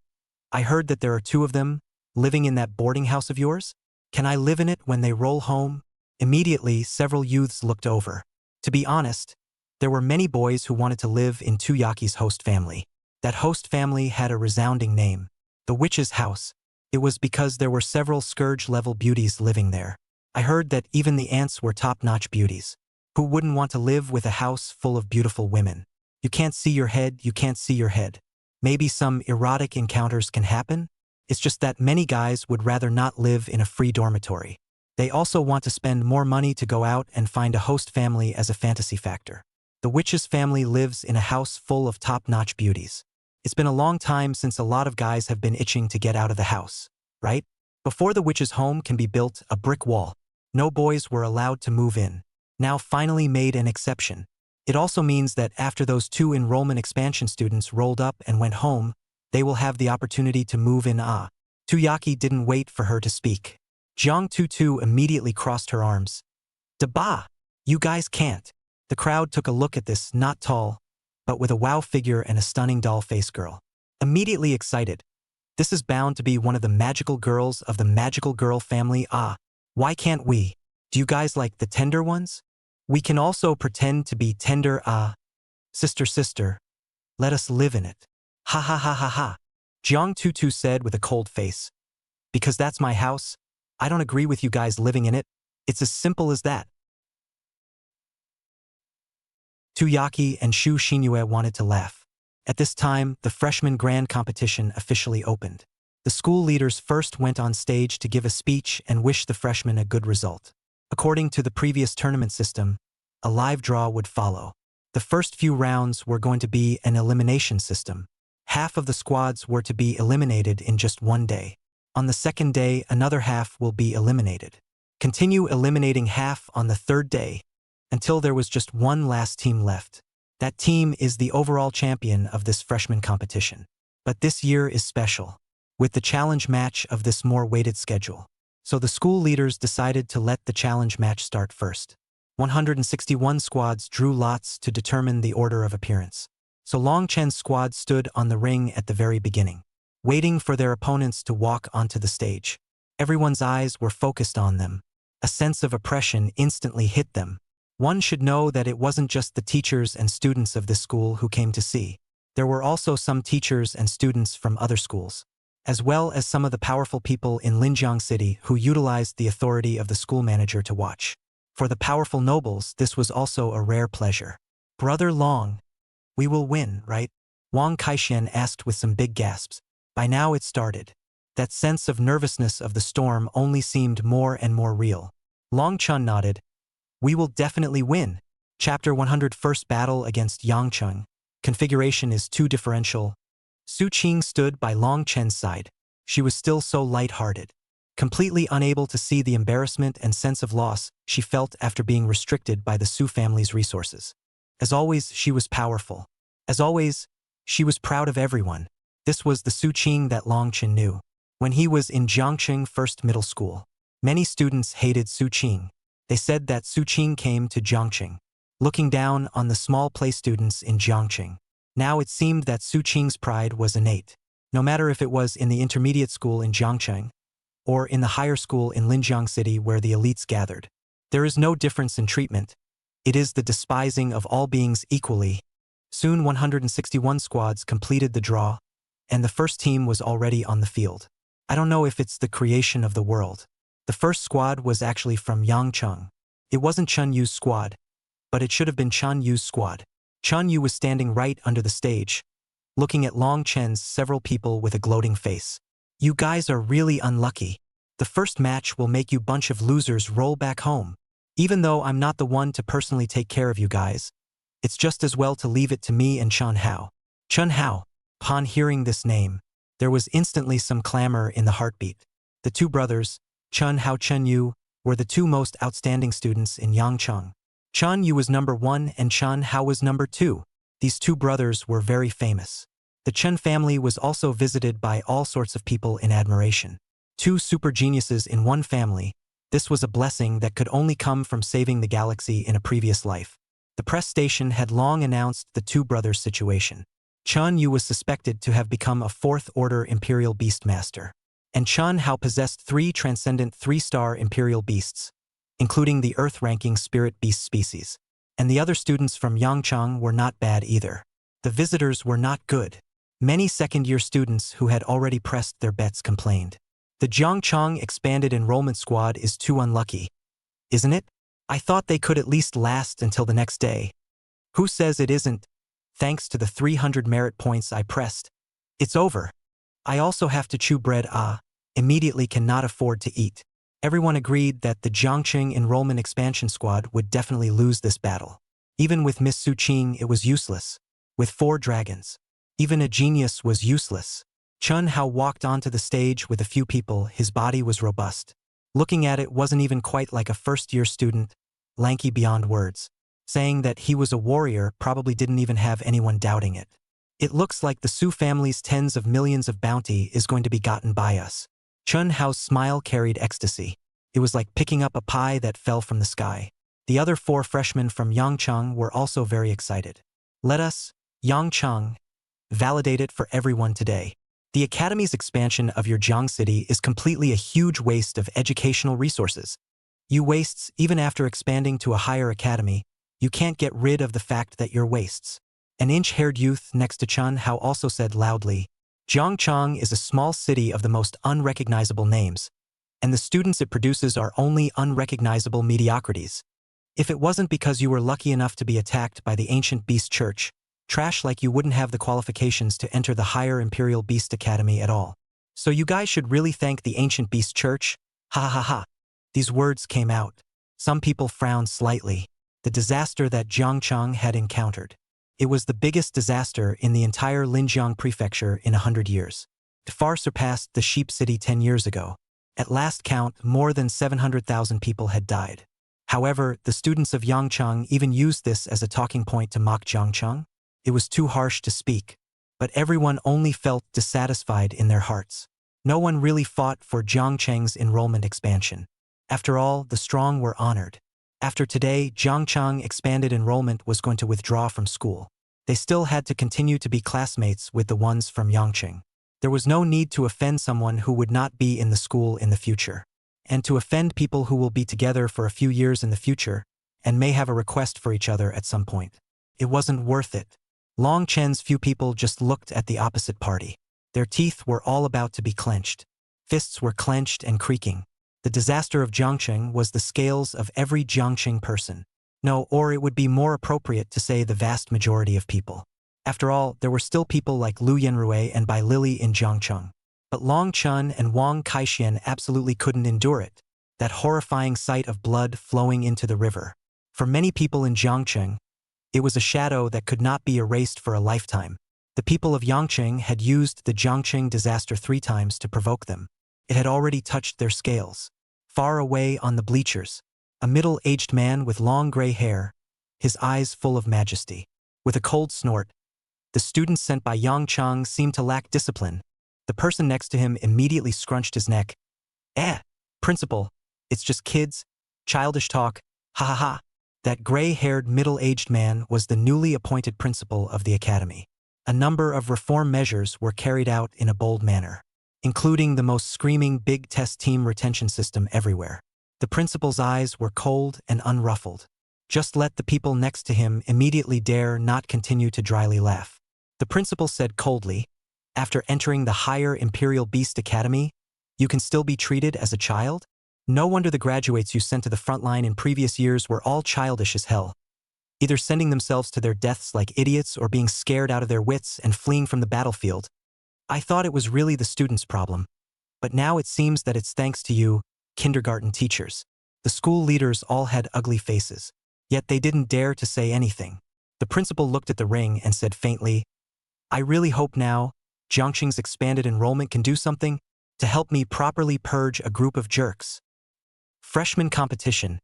I heard that there are 2 of them living in that boarding house of yours? Can I live in it when they roll home? Immediately, several youths looked over. To be honest, there were many boys who wanted to live in Tu Yaki's host family. That host family had a resounding name, the Witch's House. It was because there were several Scourge-level beauties living there. I heard that even the ants were top-notch beauties. Who wouldn't want to live with a house full of beautiful women? You can't see your head, you can't see your head. Maybe some erotic encounters can happen? It's just that many guys would rather not live in a free dormitory. They also want to spend more money to go out and find a host family as a fantasy factor. The Witch's family lives in a house full of top-notch beauties. It's been a long time since a lot of guys have been itching to get out of the house, right? Before the Witch's home can be built, a brick wall. No boys were allowed to move in. Now finally made an exception. It also means that after those 2 enrollment expansion students rolled up and went home, they will have the opportunity to move in. Tu Yaki didn't wait for her to speak. Jiang Tutu immediately crossed her arms. "Da-ba! You guys can't." The crowd took a look at this not tall, but with a wow figure and a stunning doll-face girl. Immediately excited. This is bound to be one of the magical girls of the magical girl family. Why can't we? Do you guys like the tender ones? We can also pretend to be tender. Sister, let us live in it. Ha ha ha ha ha. Jiang Tutu said with a cold face. Because that's my house. I don't agree with you guys living in it. It's as simple as that. Tu Yaki and Shu Xinyue wanted to laugh. At this time, the freshman grand competition officially opened. The school leaders first went on stage to give a speech and wish the freshmen a good result. According to the previous tournament system, a live draw would follow. The first few rounds were going to be an elimination system. Half of the squads were to be eliminated in just one day. On the second day, another half will be eliminated. Continue eliminating half on the third day, until there was just one last team left. That team is the overall champion of this freshman competition. But this year is special, with the challenge match of this more weighted schedule. So the school leaders decided to let the challenge match start first. 161 squads drew lots to determine the order of appearance. So Long Chen's squad stood on the ring at the very beginning, waiting for their opponents to walk onto the stage. Everyone's eyes were focused on them. A sense of oppression instantly hit them. One should know that it wasn't just the teachers and students of this school who came to see. There were also some teachers and students from other schools, as well as some of the powerful people in Linjiang City who utilized the authority of the school manager to watch. For the powerful nobles, this was also a rare pleasure. "Brother Long, we will win, right?" Wang Kaixian asked with some big gasps. By now it started. That sense of nervousness of the storm only seemed more and more real. Long Chun nodded. "We will definitely win." Chapter 100 First Battle against Yangcheng. Configuration is too differential. Su Qing stood by Long Chen's side. She was still so light-hearted, completely unable to see the embarrassment and sense of loss she felt after being restricted by the Su family's resources. As always, she was powerful. As always, she was proud of everyone. This was the Su Qing that Long Chen knew. When he was in Jiangqing First Middle School, many students hated Su Qing. They said that Su Qing came to Jiangqing, looking down on the small play students in Jiangqing. Now it seemed that Su Qing's pride was innate. No matter if it was in the intermediate school in Jiangqing or in the higher school in Linjiang City where the elites gathered, there is no difference in treatment. It is the despising of all beings equally. Soon 161 squads completed the draw, and the first team was already on the field. I don't know if it's the creation of the world. The first squad was actually from Yangcheng. It wasn't Chun Yu's squad, but it should have been Chun Yu's squad. Chun Yu was standing right under the stage, looking at Long Chen's several people with a gloating face. You guys are really unlucky. The first match will make you bunch of losers roll back home. Even though I'm not the one to personally take care of you guys, it's just as well to leave it to me and Chun Hao. Chun Hao. Upon hearing this name, there was instantly some clamor in the heartbeat. The two brothers, Chun Hao Chun Yu, were the two most outstanding students in Yangcheng. Chun Yu was number 1 and Chun Hao was number 2. These two brothers were very famous. The Chen family was also visited by all sorts of people in admiration. Two super geniuses in one family. This was a blessing that could only come from saving the galaxy in a previous life. The press station had long announced the two brothers' situation. Chun Yu was suspected to have become a 4th-order Imperial Beastmaster, and Chun Hao possessed 3 transcendent 3-star Imperial Beasts, including the Earth-ranking Spirit Beast species. And the other students from Yangcheng were not bad either. The visitors were not good. Many second-year students who had already pressed their bets complained. The Jiangcheng Expanded Enrollment Squad is too unlucky, isn't it? I thought they could at least last until the next day. Who says it isn't? Thanks to the 300 merit points I pressed. It's over. I also have to chew bread. Immediately cannot afford to eat. Everyone agreed that the Jiangqing Enrollment Expansion Squad would definitely lose this battle. Even with Miss Su Qing it was useless. With 4 dragons, even a genius was useless. Chun Hao walked onto the stage with a few people. His body was robust. Looking at it wasn't even quite like a first-year student, lanky beyond words. Saying that he was a warrior probably didn't even have anyone doubting it. It looks like the Su family's tens of millions of bounty is going to be gotten by us. Chun Hao's smile carried ecstasy. It was like picking up a pie that fell from the sky. The other 4 freshmen from Yangcheng were also very excited. Let us, Yangcheng, validate it for everyone today. The Academy's expansion of your Jiang City is completely a huge waste of educational resources. You wastes, even after expanding to a higher academy, you can't get rid of the fact that you're wastes. An inch-haired youth next to Chun Hao also said loudly, Jiangcheng is a small city of the most unrecognizable names, and the students it produces are only unrecognizable mediocrities. If it wasn't because you were lucky enough to be attacked by the ancient beast church, trash like you wouldn't have the qualifications to enter the higher Imperial Beast Academy at all. So you guys should really thank the ancient beast church. Ha ha ha. These words came out. Some people frowned slightly. The disaster that Jiangcheng had encountered. It was the biggest disaster in the entire Linjiang prefecture in 100 years. It far surpassed the sheep city 10 years ago. At last count, more than 700,000 people had died. However, the students of Yangcheng even used this as a talking point to mock Jiangcheng. It was too harsh to speak, but everyone only felt dissatisfied in their hearts. No one really fought for Jiangcheng's enrollment expansion. After all, the strong were honored. After today, Jiangcheng Expanded Enrollment was going to withdraw from school. They still had to continue to be classmates with the ones from Yangcheng. There was no need to offend someone who would not be in the school in the future. And to offend people who will be together for a few years in the future, and may have a request for each other at some point. It wasn't worth it. Long Chen's few people just looked at the opposite party. Their teeth were all about to be clenched. Fists were clenched and creaking. The disaster of Jiangcheng was the scales of every Jiangcheng person. No, or it would be more appropriate to say the vast majority of people. After all, there were still people like Lu Yanrui and Bai Lili in Jiangcheng. But Long Chun and Wang Kaixian absolutely couldn't endure it. That horrifying sight of blood flowing into the river. For many people in Jiangcheng, it was a shadow that could not be erased for a lifetime. The people of Yangcheng had used the Jiangcheng disaster 3 times to provoke them. It had already touched their scales. Far away on the bleachers, a middle-aged man with long gray hair, his eyes full of majesty. With a cold snort, the students sent by Yangcheng seemed to lack discipline. The person next to him immediately scrunched his neck. Principal, it's just kids, childish talk, ha ha ha. That gray-haired middle-aged man was the newly appointed principal of the academy. A number of reform measures were carried out in a bold manner, including the most screaming big test team retention system everywhere. The principal's eyes were cold and unruffled. Just let the people next to him immediately dare not continue to dryly laugh. The principal said coldly, after entering the higher Imperial Beast Academy, you can still be treated as a child? No wonder the graduates you sent to the front line in previous years were all childish as hell, either sending themselves to their deaths like idiots or being scared out of their wits and fleeing from the battlefield. I thought it was really the students' problem, but now it seems that it's thanks to you, kindergarten teachers. The school leaders all had ugly faces, yet they didn't dare to say anything. The principal looked at the ring and said faintly, I really hope now, Jiangxing's expanded enrollment can do something to help me properly purge a group of jerks. Freshman competition.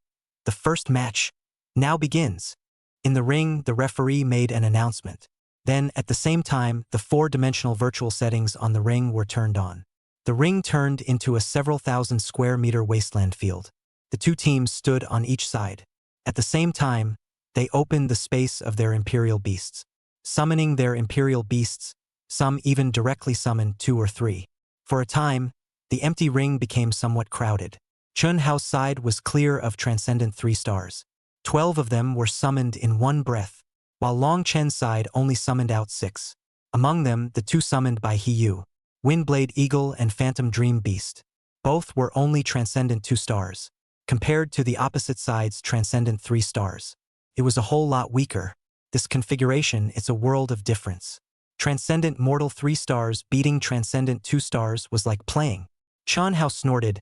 The first match now begins. In the ring, the referee made an announcement. Then, at the same time, the four-dimensional virtual settings on the ring were turned on. The ring turned into a several thousand square meter wasteland field. The two teams stood on each side. At the same time, they opened the space of their Imperial Beasts. Summoning their Imperial Beasts, some even directly summoned 2 or 3. For a time, the empty ring became somewhat crowded. Chun Hao's side was clear of transcendent 3 stars. 12 of them were summoned in one breath, while Long Chen's side only summoned out 6. Among them, the 2 summoned by He Yu, Windblade Eagle and Phantom Dream Beast. Both were only transcendent 2 stars, compared to the opposite side's transcendent 3 stars. It was a whole lot weaker. This configuration, it's a world of difference. Transcendent mortal 3 stars beating transcendent 2 stars was like playing. Chun Hao snorted,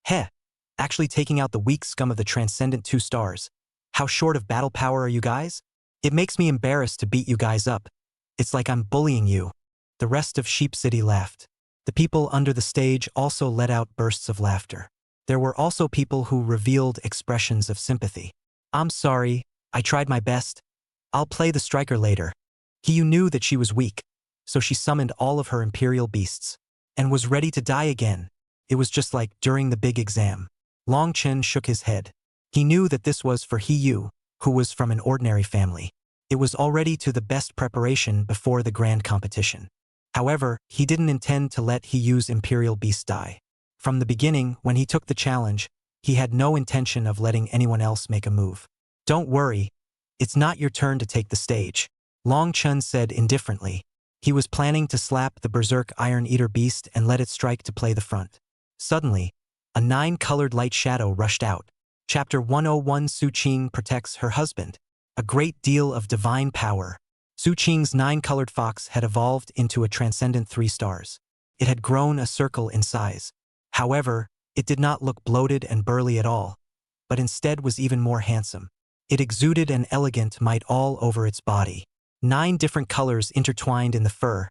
heh, actually taking out the weak scum of the transcendent 2 stars. How short of battle power are you guys? It makes me embarrassed to beat you guys up. It's like I'm bullying you. The rest of Sheep City laughed. The people under the stage also let out bursts of laughter. There were also people who revealed expressions of sympathy. I'm sorry, I tried my best. I'll play the striker later. He Yu knew that she was weak, so she summoned all of her Imperial Beasts, and was ready to die again. It was just like during the big exam. Long Chen shook his head. He knew that this was for He Yu, who was from an ordinary family. It was already to the best preparation before the grand competition. However, he didn't intend to let He Yu's Imperial Beast die. From the beginning, when he took the challenge, he had no intention of letting anyone else make a move. Don't worry, it's not your turn to take the stage, Long Chen said indifferently. He was planning to slap the Berserk Iron Eater beast and let it strike to play the front. Suddenly, a 9-colored light shadow rushed out. Chapter 101 Su Qing protects her husband. A great deal of divine power. Su Qing's 9-colored fox had evolved into a transcendent 3 stars. It had grown a circle in size. However, it did not look bloated and burly at all, but instead was even more handsome. It exuded an elegant might all over its body. 9 different colors intertwined in the fur,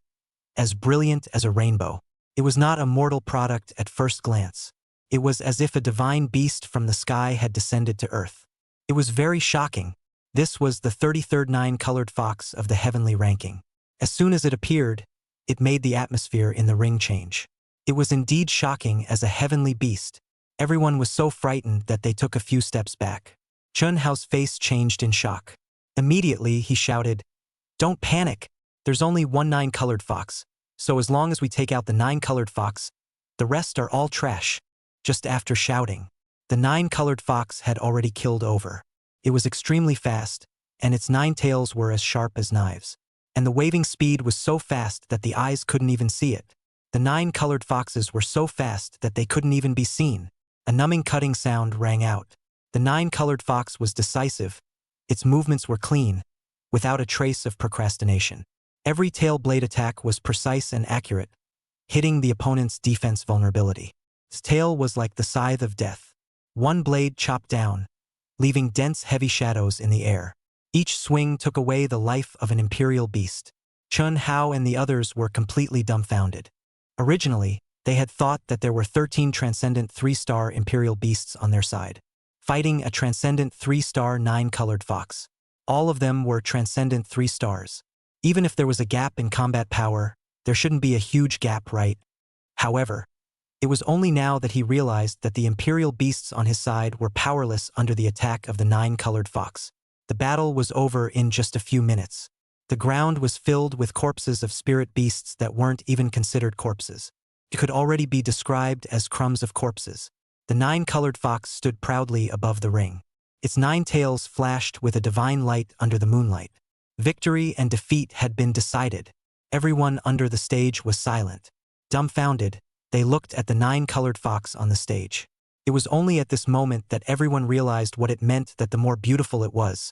as brilliant as a rainbow. It was not a mortal product at first glance. It was as if a divine beast from the sky had descended to earth. It was very shocking. This was the 33rd 9-colored fox of the heavenly ranking. As soon as it appeared, it made the atmosphere in the ring change. It was indeed shocking as a heavenly beast. Everyone was so frightened that they took a few steps back. Chun Hao's face changed in shock. Immediately, he shouted, Don't panic. There's only one 9-colored fox, so as long as we take out the 9-colored fox, the rest are all trash. Just after shouting, the 9-colored fox had already killed over. It was extremely fast, and its 9 tails were as sharp as knives. And the waving speed was so fast that the eyes couldn't even see it. The 9-colored foxes were so fast that they couldn't even be seen. A numbing cutting sound rang out. The 9-colored fox was decisive. Its movements were clean, without a trace of procrastination. Every tail blade attack was precise and accurate, hitting the opponent's defense vulnerability. Its tail was like the scythe of death. One blade chopped down, leaving dense heavy shadows in the air. Each swing took away the life of an Imperial beast. Chun Hao and the others were completely dumbfounded. Originally, they had thought that there were 13 transcendent 3-star Imperial beasts on their side, fighting a transcendent 3-star 9-colored fox. All of them were transcendent 3 stars. Even if there was a gap in combat power, there shouldn't be a huge gap, right? However, it was only now that he realized that the imperial beasts on his side were powerless under the attack of the 9-colored fox. The battle was over in just a few minutes. The ground was filled with corpses of spirit beasts that weren't even considered corpses. It could already be described as crumbs of corpses. The 9-colored fox stood proudly above the ring. Its 9 tails flashed with a divine light under the moonlight. Victory and defeat had been decided. Everyone under the stage was silent. Dumbfounded, they looked at the 9-colored fox on the stage. It was only at this moment that everyone realized what it meant, that the more beautiful it was,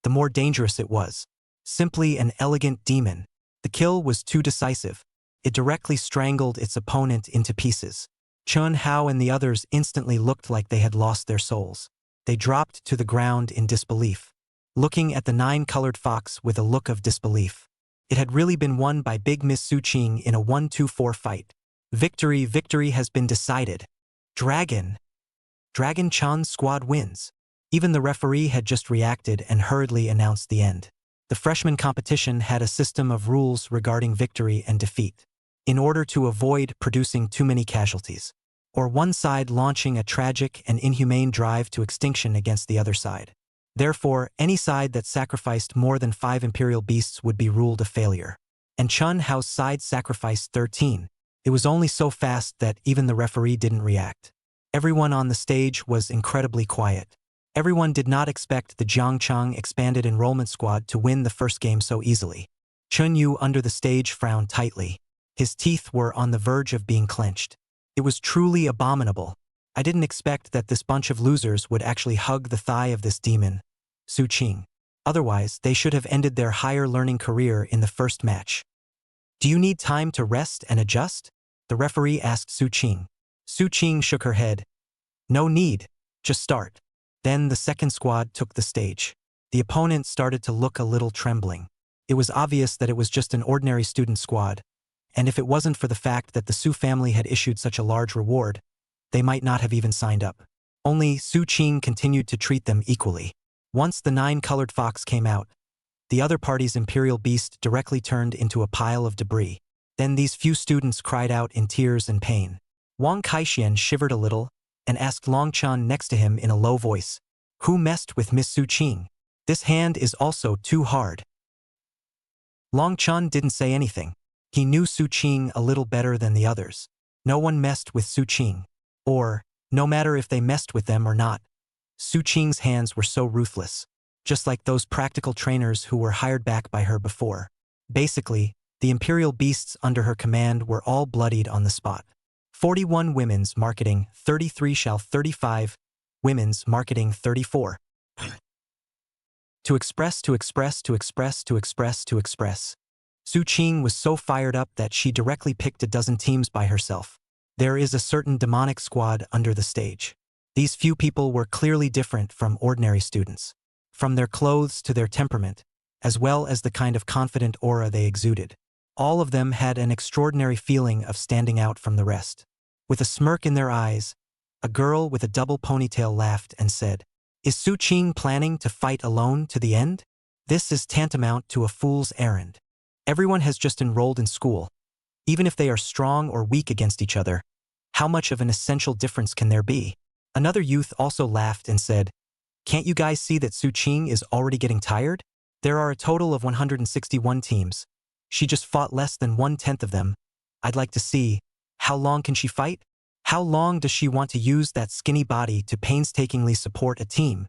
the more dangerous it was. Simply an elegant demon. The kill was too decisive. It directly strangled its opponent into pieces. Chun Hao and the others instantly looked like they had lost their souls. They dropped to the ground in disbelief, looking at the 9-colored fox with a look of disbelief. It had really been won by Big Miss Su Qing in a 1-2-4 fight. Victory has been decided. Dragon Chan's squad wins. Even the referee had just reacted and hurriedly announced the end. The freshman competition had a system of rules regarding victory and defeat, in order to avoid producing too many casualties, or one side launching a tragic and inhumane drive to extinction against the other side. Therefore, any side that sacrificed more than 5 imperial beasts would be ruled a failure. And Chun Hao's side sacrificed 13. It was only so fast that even the referee didn't react. Everyone on the stage was incredibly quiet. Everyone did not expect the Jiangchang expanded enrollment squad to win the first game so easily. Chun Yu under the stage frowned tightly. His teeth were on the verge of being clenched. It was truly abominable. I didn't expect that this bunch of losers would actually hug the thigh of this demon, Su Qing. Otherwise, they should have ended their higher learning career in the first match. Do you need time to rest and adjust? The referee asked Su Qing. Su Qing shook her head. No need, just start. Then the second squad took the stage. The opponent started to look a little trembling. It was obvious that it was just an ordinary student squad, and if it wasn't for the fact that the Su family had issued such a large reward, they might not have even signed up. Only Su Qing continued to treat them equally. Once the 9-colored fox came out, the other party's imperial beast directly turned into a pile of debris. Then these few students cried out in tears and pain. Wang Kaixian shivered a little and asked Long Chan next to him in a low voice, "Who messed with Miss Su Qing? This hand is also too hard." Long Chan didn't say anything. He knew Su Qing a little better than the others. No one messed with Su Qing. Or, no matter if they messed with them or not, Su Qing's hands were so ruthless, just like those practical trainers who were hired back by her before. Basically, the imperial beasts under her command were all bloodied on the spot. 41 women's marketing, 33 shall 35, women's marketing 34. To express. Su Qing was so fired up that she directly picked a dozen teams by herself. There is a certain demonic squad under the stage. These few people were clearly different from ordinary students, from their clothes to their temperament, as well as the kind of confident aura they exuded. All of them had an extraordinary feeling of standing out from the rest. With a smirk in their eyes, a girl with a double ponytail laughed and said, "Is Su Qing planning to fight alone to the end? This is tantamount to a fool's errand. Everyone has just enrolled in school. Even if they are strong or weak against each other, how much of an essential difference can there be?" Another youth also laughed and said, "Can't you guys see that Su Qing is already getting tired? There are a total of 161 teams. She just fought less than 1/10 of them. I'd like to see, how long can she fight? How long does she want to use that skinny body to painstakingly support a team?"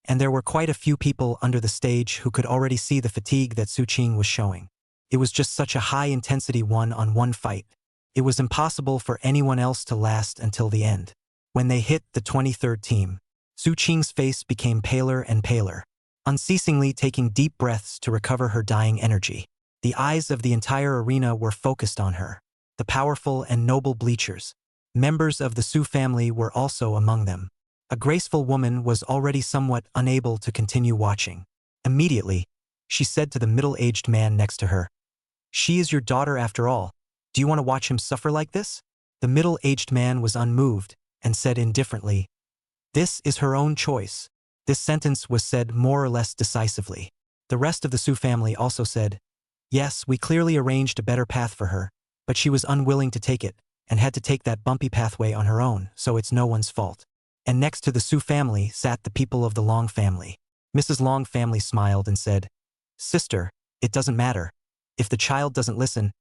And there were quite a few people under the stage who could already see the fatigue that Su Qing was showing. It was just such a high-intensity one-on-one fight. It was impossible for anyone else to last until the end. When they hit the 23rd team, Su Qing's face became paler and paler, unceasingly taking deep breaths to recover her dying energy. The eyes of the entire arena were focused on her. The powerful and noble bleachers, members of the Su family, were also among them. A graceful woman was already somewhat unable to continue watching. Immediately, she said to the middle-aged man next to her, "She is your daughter after all. Do you want to watch him suffer like this?" The middle-aged man was unmoved and said indifferently, "This is her own choice." This sentence was said more or less decisively. The rest of the Su family also said, "Yes, we clearly arranged a better path for her, but she was unwilling to take it, and had to take that bumpy pathway on her own, so it's no one's fault. And next to the Su family sat the people of the Long family. Mrs. Long family smiled and said, "Sister, it doesn't matter. If the child doesn't listen,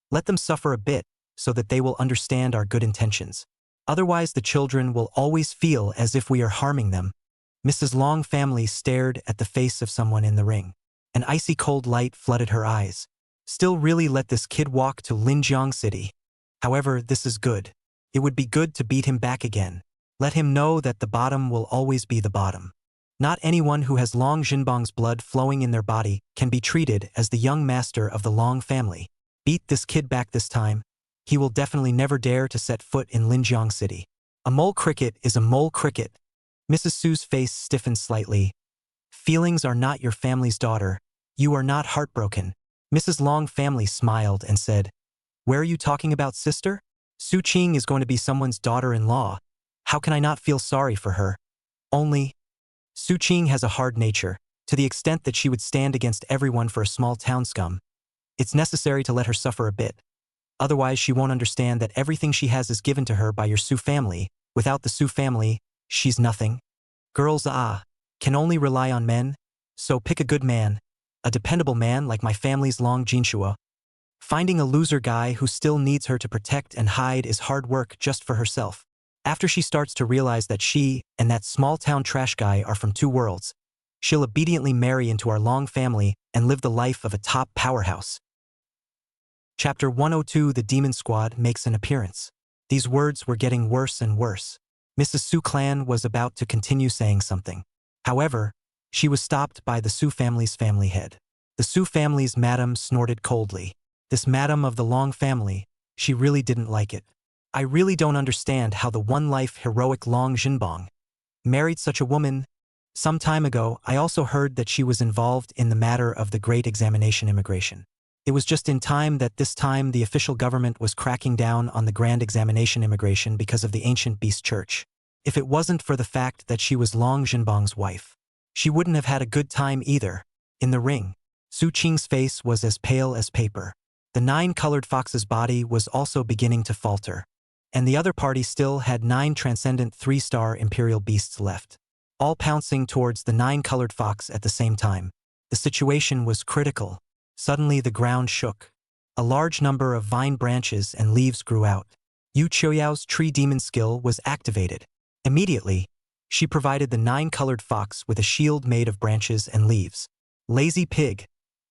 let them suffer a bit so that they will understand our good intentions. Otherwise the children will always feel as if we are harming them." Mrs. Long family stared at the face of someone in the ring. An icy cold light flooded her eyes. Still really let this kid walk to Linjiang City. However, this is good. It would be good to beat him back again. Let him know that the bottom will always be the bottom. Not anyone who has Long Jinbang's blood flowing in their body can be treated as the young master of the Long family. Beat this kid back this time. He will definitely never dare to set foot in Linjiang City. A mole cricket is a mole cricket. Mrs. Su's face stiffened slightly. Feelings are not your family's daughter. You are not heartbroken. Mrs. Long family smiled and said, "Where are you talking about, sister? Su Qing is going to be someone's daughter-in-law. How can I not feel sorry for her? Only, Su Qing has a hard nature, to the extent that she would stand against everyone for a small town scum. It's necessary to let her suffer a bit. Otherwise she won't understand that everything she has is given to her by your Su family. Without the Su family, she's nothing. Girls can only rely on men, so pick a good man, a dependable man like my family's Long Jinshua. Finding a loser guy who still needs her to protect and hide is hard work just for herself. After she starts to realize that she and that small-town trash guy are from two worlds, she'll obediently marry into our Long family and live the life of a top powerhouse." Chapter 102 The Demon Squad makes an appearance. These words were getting worse and worse. Mrs. Su Clan was about to continue saying something. However, she was stopped by the Su family's family head. The Su family's madam snorted coldly. This madam of the Long family, she really didn't like it. "I really don't understand how the one-life heroic Long Jinbang married such a woman. Some time ago, I also heard that she was involved in the matter of the Great Examination Immigration. It was just in time that this time the official government was cracking down on the Grand Examination Immigration because of the ancient beast church. If it wasn't for the fact that she was Long Jinbang's wife, she wouldn't have had a good time either." In the ring, Su Qing's face was as pale as paper. The 9-colored fox's body was also beginning to falter. And the other party still had 9 transcendent 3-star imperial beasts left, all pouncing towards the 9-colored fox at the same time. The situation was critical. Suddenly the ground shook. A large number of vine branches and leaves grew out. Yu Qiuyao's tree demon skill was activated. Immediately, she provided the 9-colored fox with a shield made of branches and leaves. "Lazy pig!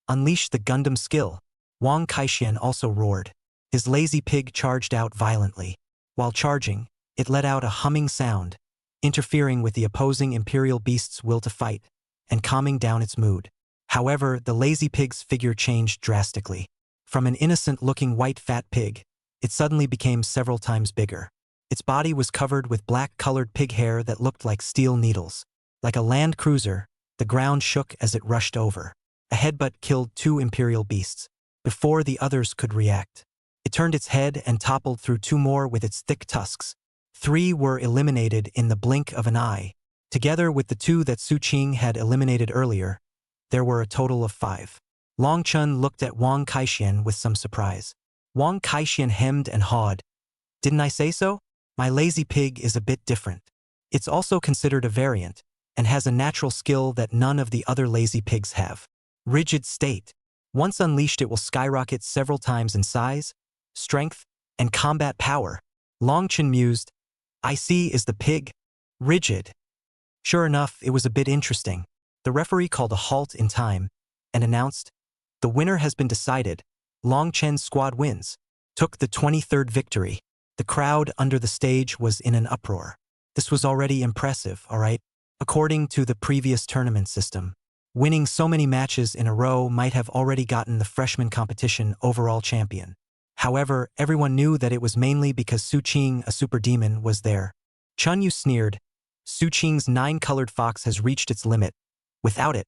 Unleash the Gundam skill!" Wang Kaixian also roared. His lazy pig charged out violently. While charging, it let out a humming sound, interfering with the opposing imperial beast's will to fight, and calming down its mood. However, the lazy pig's figure changed drastically. From an innocent-looking white fat pig, it suddenly became several times bigger. Its body was covered with black-colored pig hair that looked like steel needles. Like a land cruiser, the ground shook as it rushed over. A headbutt killed 2 imperial beasts, before the others could react. It turned its head and toppled through 2 more with its thick tusks. 3 were eliminated in the blink of an eye. Together with the 2 that Su Qing had eliminated earlier, there were a total of 5. Long Chun looked at Wang Kaixian with some surprise. Wang Kaixian hemmed and hawed. "Didn't I say so? My lazy pig is a bit different. It's also considered a variant, and has a natural skill that none of the other lazy pigs have. Rigid state. Once unleashed it will skyrocket several times in size, strength, and combat power." Long Chun mused. "I see is the pig. Rigid." Sure enough, it was a bit interesting. The referee called a halt in time, and announced, "The winner has been decided. Long Chen's squad wins." Took the 23rd victory. The crowd under the stage was in an uproar. This was already impressive, alright? According to the previous tournament system, winning so many matches in a row might have already gotten the freshman competition overall champion. However, everyone knew that it was mainly because Su Qing, a super demon, was there. Chun Yu sneered. "Su Qing's 9-colored fox has reached its limit. Without it,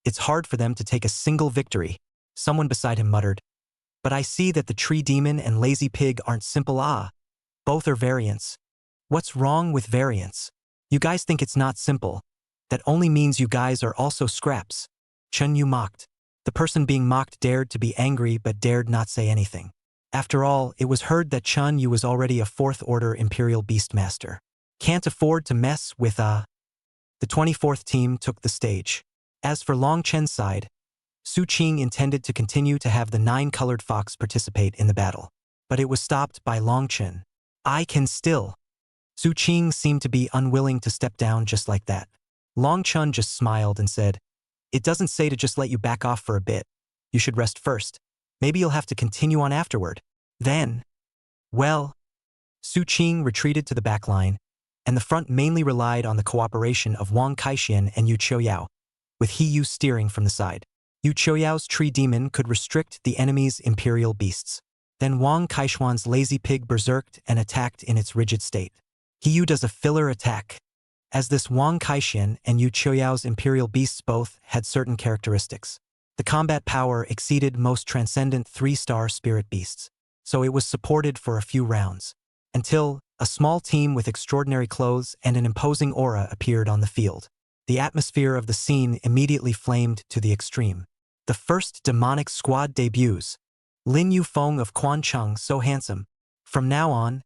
it's hard for them to take a single victory." Someone beside him muttered. "But I see that the tree demon and lazy pig aren't simple. Both are variants. What's wrong with variants? You guys think it's not simple. That only means you guys are also scraps." Chun Yu mocked. The person being mocked dared to be angry but dared not say anything. After all, it was heard that Chun Yu was already a 4th Order Imperial Beastmaster. Can't afford to mess with The 24th team took the stage. As for Long Chen's side, Su Qing intended to continue to have the 9-colored fox participate in the battle. But it was stopped by Long Chen. I can still. Su Qing seemed to be unwilling to step down just like that. Long Chen just smiled and said, "It doesn't say to just let you back off for a bit. You should rest first. Maybe you'll have to continue on afterward. Then." Well, Su Qing retreated to the back line, and the front mainly relied on the cooperation of Wang Kaixian and Yu Qiuyao, with He Yu steering from the side. Yu Qiuyao's tree demon could restrict the enemy's imperial beasts. Then Wang Kaishuan's lazy pig berserked and attacked in its rigid state. He Yu does a filler attack. As this Wang Kaixian and Yu Qiuyao's imperial beasts both had certain characteristics. The combat power exceeded most transcendent 3-star spirit beasts, so it was supported for a few rounds, until a small team with extraordinary clothes and an imposing aura appeared on the field. The atmosphere of the scene immediately flamed to the extreme. The first demonic squad debuts. Lin Yufeng of Quancheng, so handsome. From now on,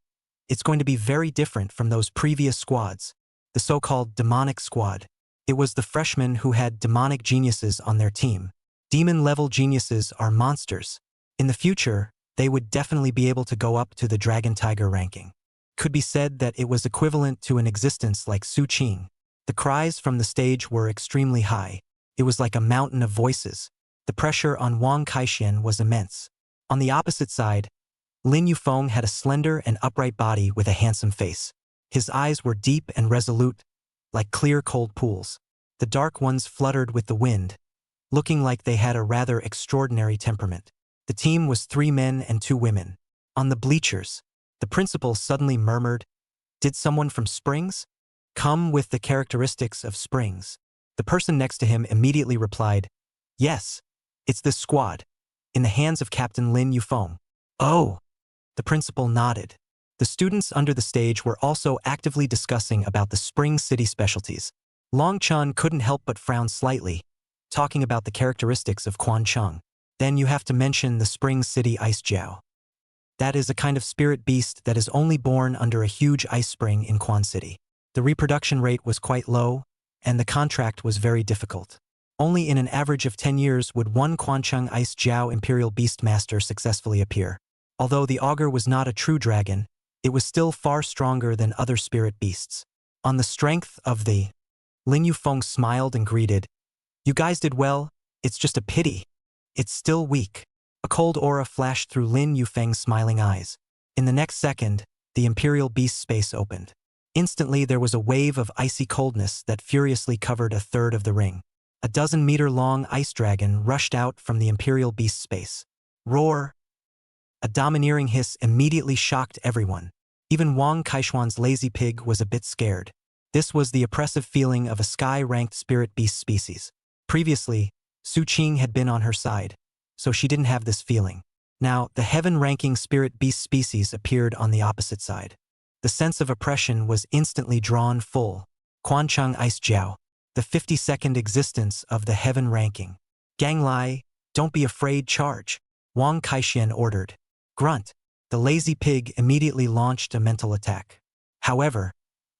it's going to be very different from those previous squads, the so-called demonic squad. It was the freshmen who had demonic geniuses on their team. Demon-level geniuses are monsters. In the future, they would definitely be able to go up to the Dragon Tiger ranking. Could be said that it was equivalent to an existence like Su Qing. The cries from the stage were extremely high. It was like a mountain of voices. The pressure on Wang Kaixian was immense. On the opposite side, Lin Yufeng had a slender and upright body with a handsome face. His eyes were deep and resolute, like clear cold pools. The dark ones fluttered with the wind, looking like they had a rather extraordinary temperament. The team was 3 men and 2 women. On the bleachers, the principal suddenly murmured, "Did someone from Springs come with the characteristics of Springs?" The person next to him immediately replied, "Yes, it's this squad, in the hands of Captain Lin Yufeng." "Oh." The principal nodded. The students under the stage were also actively discussing about the Spring City specialties. Long Chen couldn't help but frown slightly, talking about the characteristics of Quancheng. Then you have to mention the Spring City Ice Jiao. That is a kind of spirit beast that is only born under a huge ice spring in Quan City. The reproduction rate was quite low, and the contract was very difficult. Only in an average of 10 years would one Quancheng Ice Jiao Imperial Beastmaster successfully appear. Although the augur was not a true dragon, it was still far stronger than other spirit beasts. On the strength of the Lin Yufeng smiled and greeted, "You guys did well, it's just a pity. It's still weak." A cold aura flashed through Lin Yufeng's smiling eyes. In the next second, the Imperial Beast space opened. Instantly there was a wave of icy coldness that furiously covered a third of the ring. A 12-meter-long ice dragon rushed out from the Imperial Beast space. Roar! A domineering hiss immediately shocked everyone. Even Wang Kaishuan's lazy pig was a bit scared. This was the oppressive feeling of a sky-ranked spirit beast species. Previously, Su Qing had been on her side, so she didn't have this feeling. Now, the heaven-ranking spirit beast species appeared on the opposite side. The sense of oppression was instantly drawn full. Quancheng Ice Jiao, the 52nd existence of the heaven ranking. "Gang Lai, don't be afraid, charge," Wang Kaixian ordered. Grunt. The lazy pig immediately launched a mental attack. However,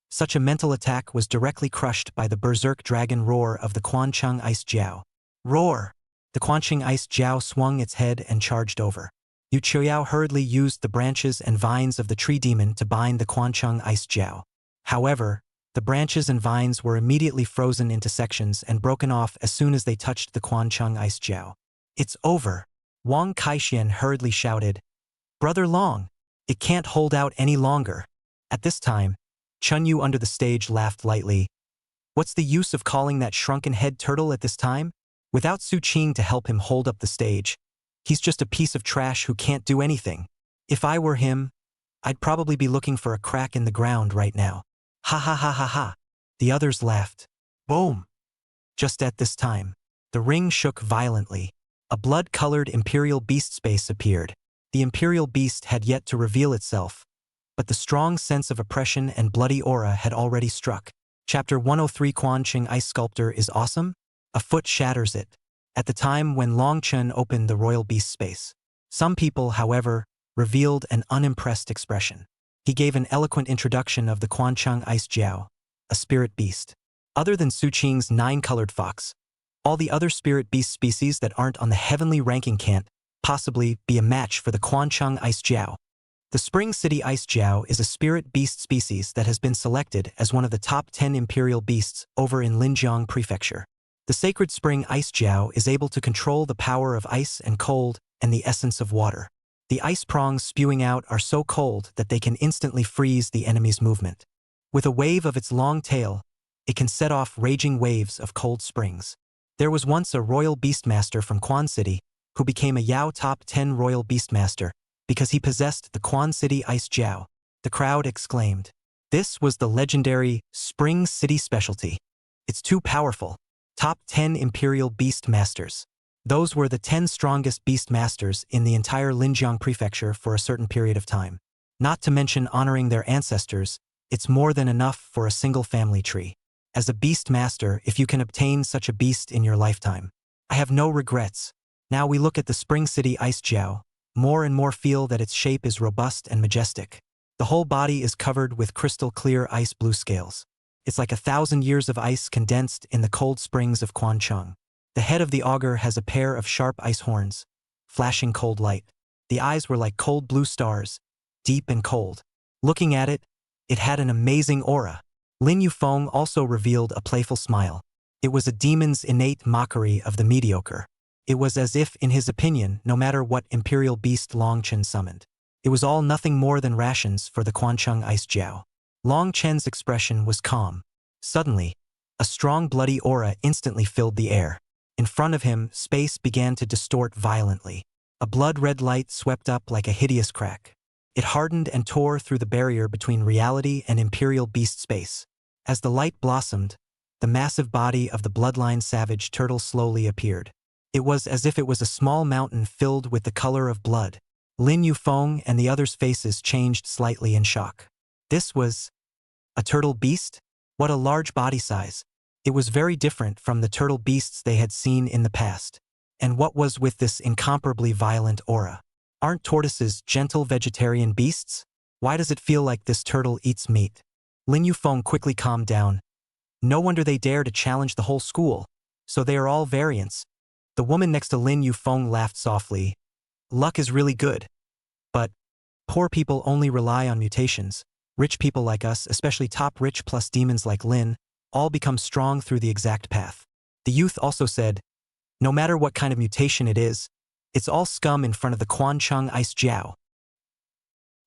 such a mental attack was directly crushed by the berserk dragon roar of the Quancheng Ice Jiao. Roar! The Quancheng Ice Jiao swung its head and charged over. Yu Qiuyao hurriedly used the branches and vines of the tree demon to bind the Quancheng Ice Jiao. However, the branches and vines were immediately frozen into sections and broken off as soon as they touched the Quancheng Ice Jiao. "It's over," Wang Kaixian hurriedly shouted. "Brother Long, it can't hold out any longer." At this time, Chun Yu under the stage laughed lightly. "What's the use of calling that shrunken head turtle at this time? Without Su Qing to help him hold up the stage, he's just a piece of trash who can't do anything. If I were him, I'd probably be looking for a crack in the ground right now." Ha ha ha ha ha. The others laughed. Boom! Just at this time, the ring shook violently. A blood-colored Imperial Beast space appeared. The Imperial Beast had yet to reveal itself, but the strong sense of oppression and bloody aura had already struck. Chapter 103 Quancheng Ice Sculptor is awesome? A foot shatters it. At the time when Long Chen opened the Royal Beast space. Some people, however, revealed an unimpressed expression. He gave an eloquent introduction of the Quancheng Ice Jiao, a spirit beast. Other than Su Qing's 9-colored fox, all the other spirit beast species that aren't on the heavenly ranking can't possibly be a match for the Quancheng Ice Jiao. The Spring City Ice Jiao is a spirit beast species that has been selected as one of the top 10 imperial beasts over in Linjiang Prefecture. The sacred spring Ice Jiao is able to control the power of ice and cold and the essence of water. The ice prongs spewing out are so cold that they can instantly freeze the enemy's movement. With a wave of its long tail, it can set off raging waves of cold springs. There was once a royal beastmaster from Quan City who became a Yao top 10 royal beastmaster because he possessed the Quan City Ice Jiao. The crowd exclaimed. This was the legendary Spring City specialty. It's too powerful. Top 10 imperial beast masters. Those were the 10 strongest beast masters in the entire Linjiang Prefecture for a certain period of time. Not to mention honoring their ancestors, it's more than enough for a single family tree. As a beast master, if you can obtain such a beast in your lifetime, I have no regrets. Now we look at the Spring City Ice Jiao, more and more feel that its shape is robust and majestic. The whole body is covered with crystal clear ice blue scales. It's like 1,000 years of ice condensed in the cold springs of Quancheng. The head of the augur has a pair of sharp ice horns, flashing cold light. The eyes were like cold blue stars, deep and cold. Looking at it, it had an amazing aura. Lin Yufeng also revealed a playful smile. It was a demon's innate mockery of the mediocre. It was as if, in his opinion, no matter what imperial beast Long Chen summoned, it was all nothing more than rations for the Quancheng Ice Jiao. Long Chen's expression was calm. Suddenly, a strong bloody aura instantly filled the air. In front of him, space began to distort violently. A blood-red light swept up like a hideous crack. It hardened and tore through the barrier between reality and imperial beast space. As the light blossomed, the massive body of the bloodline savage turtle slowly appeared. It was as if it was a small mountain filled with the color of blood. Lin Yufeng and the others' faces changed slightly in shock. This was a turtle beast? What a large body size. It was very different from the turtle beasts they had seen in the past. And what was with this incomparably violent aura? Aren't tortoises gentle vegetarian beasts? Why does it feel like this turtle eats meat? Lin Yufeng quickly calmed down. No wonder they dare to challenge the whole school. So they are all variants. The woman next to Lin Yufeng laughed softly. Luck is really good. But poor people only rely on mutations. Rich people like us, especially top rich plus demons like Lin, all become strong through the exact path. The youth also said, no matter what kind of mutation it is, it's all scum in front of the Quancheng Ice Jiao.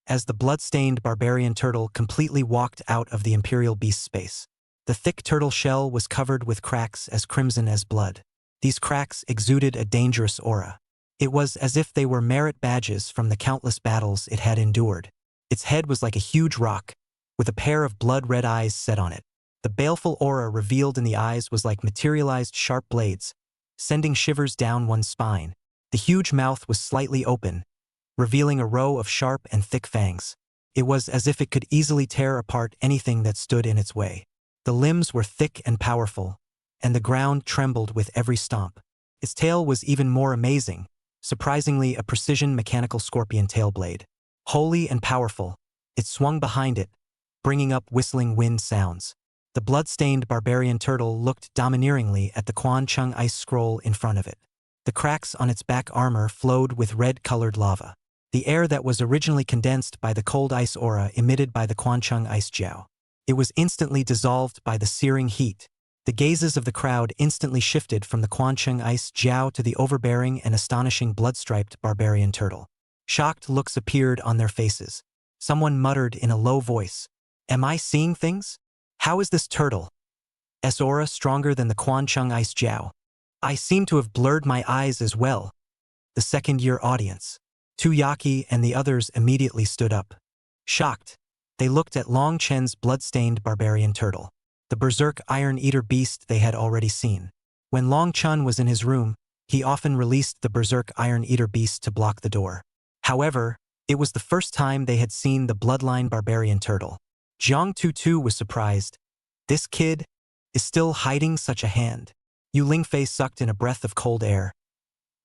As the blood-stained barbarian turtle completely walked out of the imperial beast space, the thick turtle shell was covered with cracks as crimson as blood. These cracks exuded a dangerous aura. It was as if they were merit badges from the countless battles it had endured. Its head was like a huge rock, with a pair of blood-red eyes set on it. The baleful aura revealed in the eyes was like materialized sharp blades, sending shivers down one's spine. The huge mouth was slightly open, revealing a row of sharp and thick fangs. It was as if it could easily tear apart anything that stood in its way. The limbs were thick and powerful, and the ground trembled with every stomp. Its tail was even more amazing, surprisingly a precision mechanical scorpion tail blade. Holy and powerful, it swung behind it, bringing up whistling wind sounds. The blood-stained barbarian turtle looked domineeringly at the Quancheng ice scroll in front of it. The cracks on its back armor flowed with red-colored lava. The air that was originally condensed by the cold ice aura emitted by the Quancheng Ice Jiao. It was instantly dissolved by the searing heat. The gazes of the crowd instantly shifted from the Quancheng Ice Jiao to the overbearing and astonishing blood-striped barbarian turtle. Shocked looks appeared on their faces. Someone muttered in a low voice, "Am I seeing things? How is this turtle's aura stronger than the Quancheng Ice Jiao? I seem to have blurred my eyes as well." The second-year audience, Tuyaki and the others immediately stood up. Shocked, they looked at Long Chen's blood-stained barbarian turtle, the berserk Iron Eater beast they had already seen. When Long Chen was in his room, he often released the berserk Iron Eater beast to block the door. However, it was the first time they had seen the bloodline barbarian turtle. Jiang Tutu was surprised. This kid is still hiding such a hand. Yu Lingfei sucked in a breath of cold air.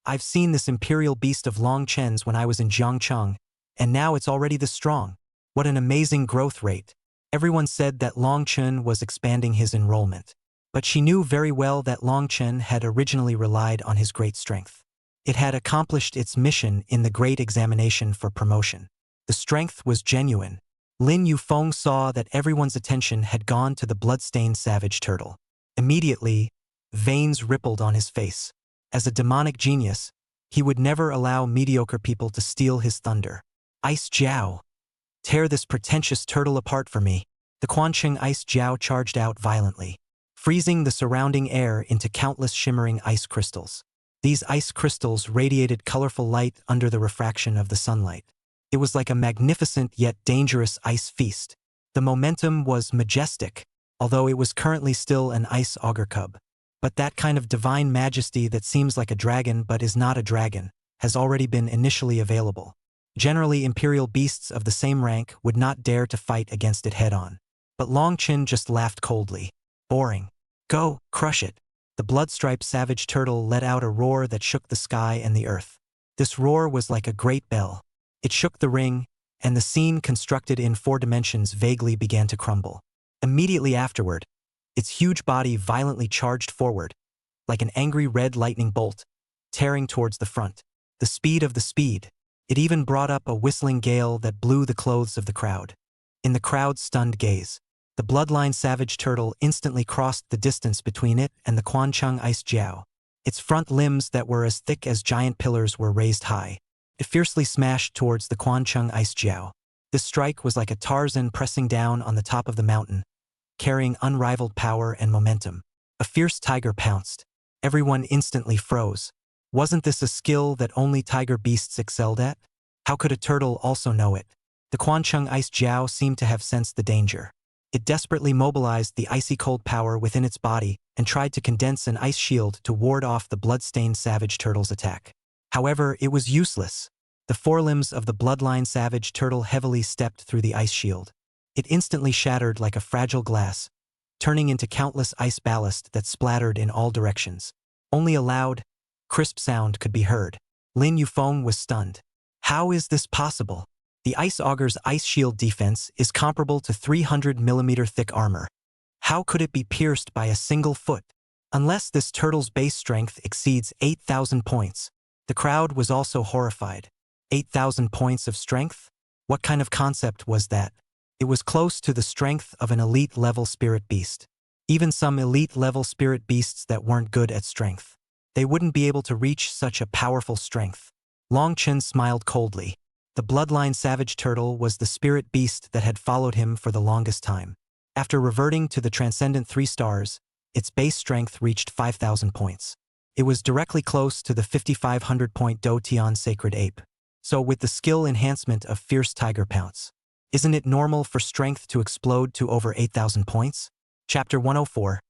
I've seen this imperial beast of Long Chen's when I was in Jiangcheng. And now it's already this strong. What an amazing growth rate. Everyone said that Longchen was expanding his enrollment. But she knew very well that Longchen had originally relied on his great strength. It had accomplished its mission in the great examination for promotion. The strength was genuine. Lin Yufeng saw that everyone's attention had gone to the blood-stained savage turtle. Immediately, veins rippled on his face. As a demonic genius, he would never allow mediocre people to steal his thunder. Ice Jiao. Tear this pretentious turtle apart for me. The Quancheng Ice Jiao charged out violently, freezing the surrounding air into countless shimmering ice crystals. These ice crystals radiated colorful light under the refraction of the sunlight. It was like a magnificent yet dangerous ice feast. The momentum was majestic, although it was currently still an ice auger cub. But that kind of divine majesty that seems like a dragon but is not a dragon has already been initially available. Generally, imperial beasts of the same rank would not dare to fight against it head-on. But Longchen just laughed coldly. Boring. Go, crush it. The blood-striped savage turtle let out a roar that shook the sky and the earth. This roar was like a great bell. It shook the ring, and the scene constructed in 4 dimensions vaguely began to crumble. Immediately afterward, its huge body violently charged forward, like an angry red lightning bolt, tearing towards the front. The speed of the speed. It even brought up a whistling gale that blew the clothes of the crowd. In the crowd's stunned gaze, the bloodline savage turtle instantly crossed the distance between it and the Quancheng Ice Jiao. Its front limbs that were as thick as giant pillars were raised high. It fiercely smashed towards the Quancheng Ice Jiao. This strike was like a Tarzan pressing down on the top of the mountain, carrying unrivaled power and momentum. A fierce tiger pounced. Everyone instantly froze. Wasn't this a skill that only tiger beasts excelled at? How could a turtle also know it? The Quancheng Ice Jiao seemed to have sensed the danger. It desperately mobilized the icy cold power within its body and tried to condense an ice shield to ward off the blood-stained savage turtle's attack. However, it was useless. The forelimbs of the bloodline savage turtle heavily stepped through the ice shield. It instantly shattered like a fragile glass, turning into countless ice ballast that splattered in all directions. Only a loud, crisp sound could be heard. Lin Yufeng was stunned. How is this possible? The ice auger's ice shield defense is comparable to 300mm thick armor. How could it be pierced by a single foot? Unless this turtle's base strength exceeds 8,000 points. The crowd was also horrified. 8,000 points of strength? What kind of concept was that? It was close to the strength of an elite-level spirit beast. Even some elite-level spirit beasts that weren't good at strength. They wouldn't be able to reach such a powerful strength. Longchen smiled coldly. The bloodline savage turtle was the spirit beast that had followed him for the longest time. After reverting to the transcendent 3 stars, its base strength reached 5,000 points. It was directly close to the 5,500-point Do Tian sacred ape. So with the skill enhancement of fierce tiger pounce, isn't it normal for strength to explode to over 8,000 points? Chapter 104.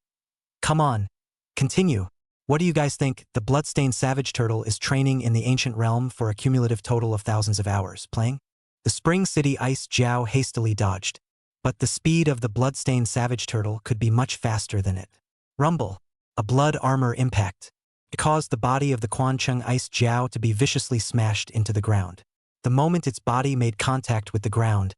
Come on. Continue. What do you guys think? The bloodstained savage turtle is training in the ancient realm for a cumulative total of thousands of hours. Playing? The Spring City Ice Jiao hastily dodged. But the speed of the bloodstained savage turtle could be much faster than it. Rumble. A blood armor impact. It caused the body of the Quancheng Ice Jiao to be viciously smashed into the ground. The moment its body made contact with the ground,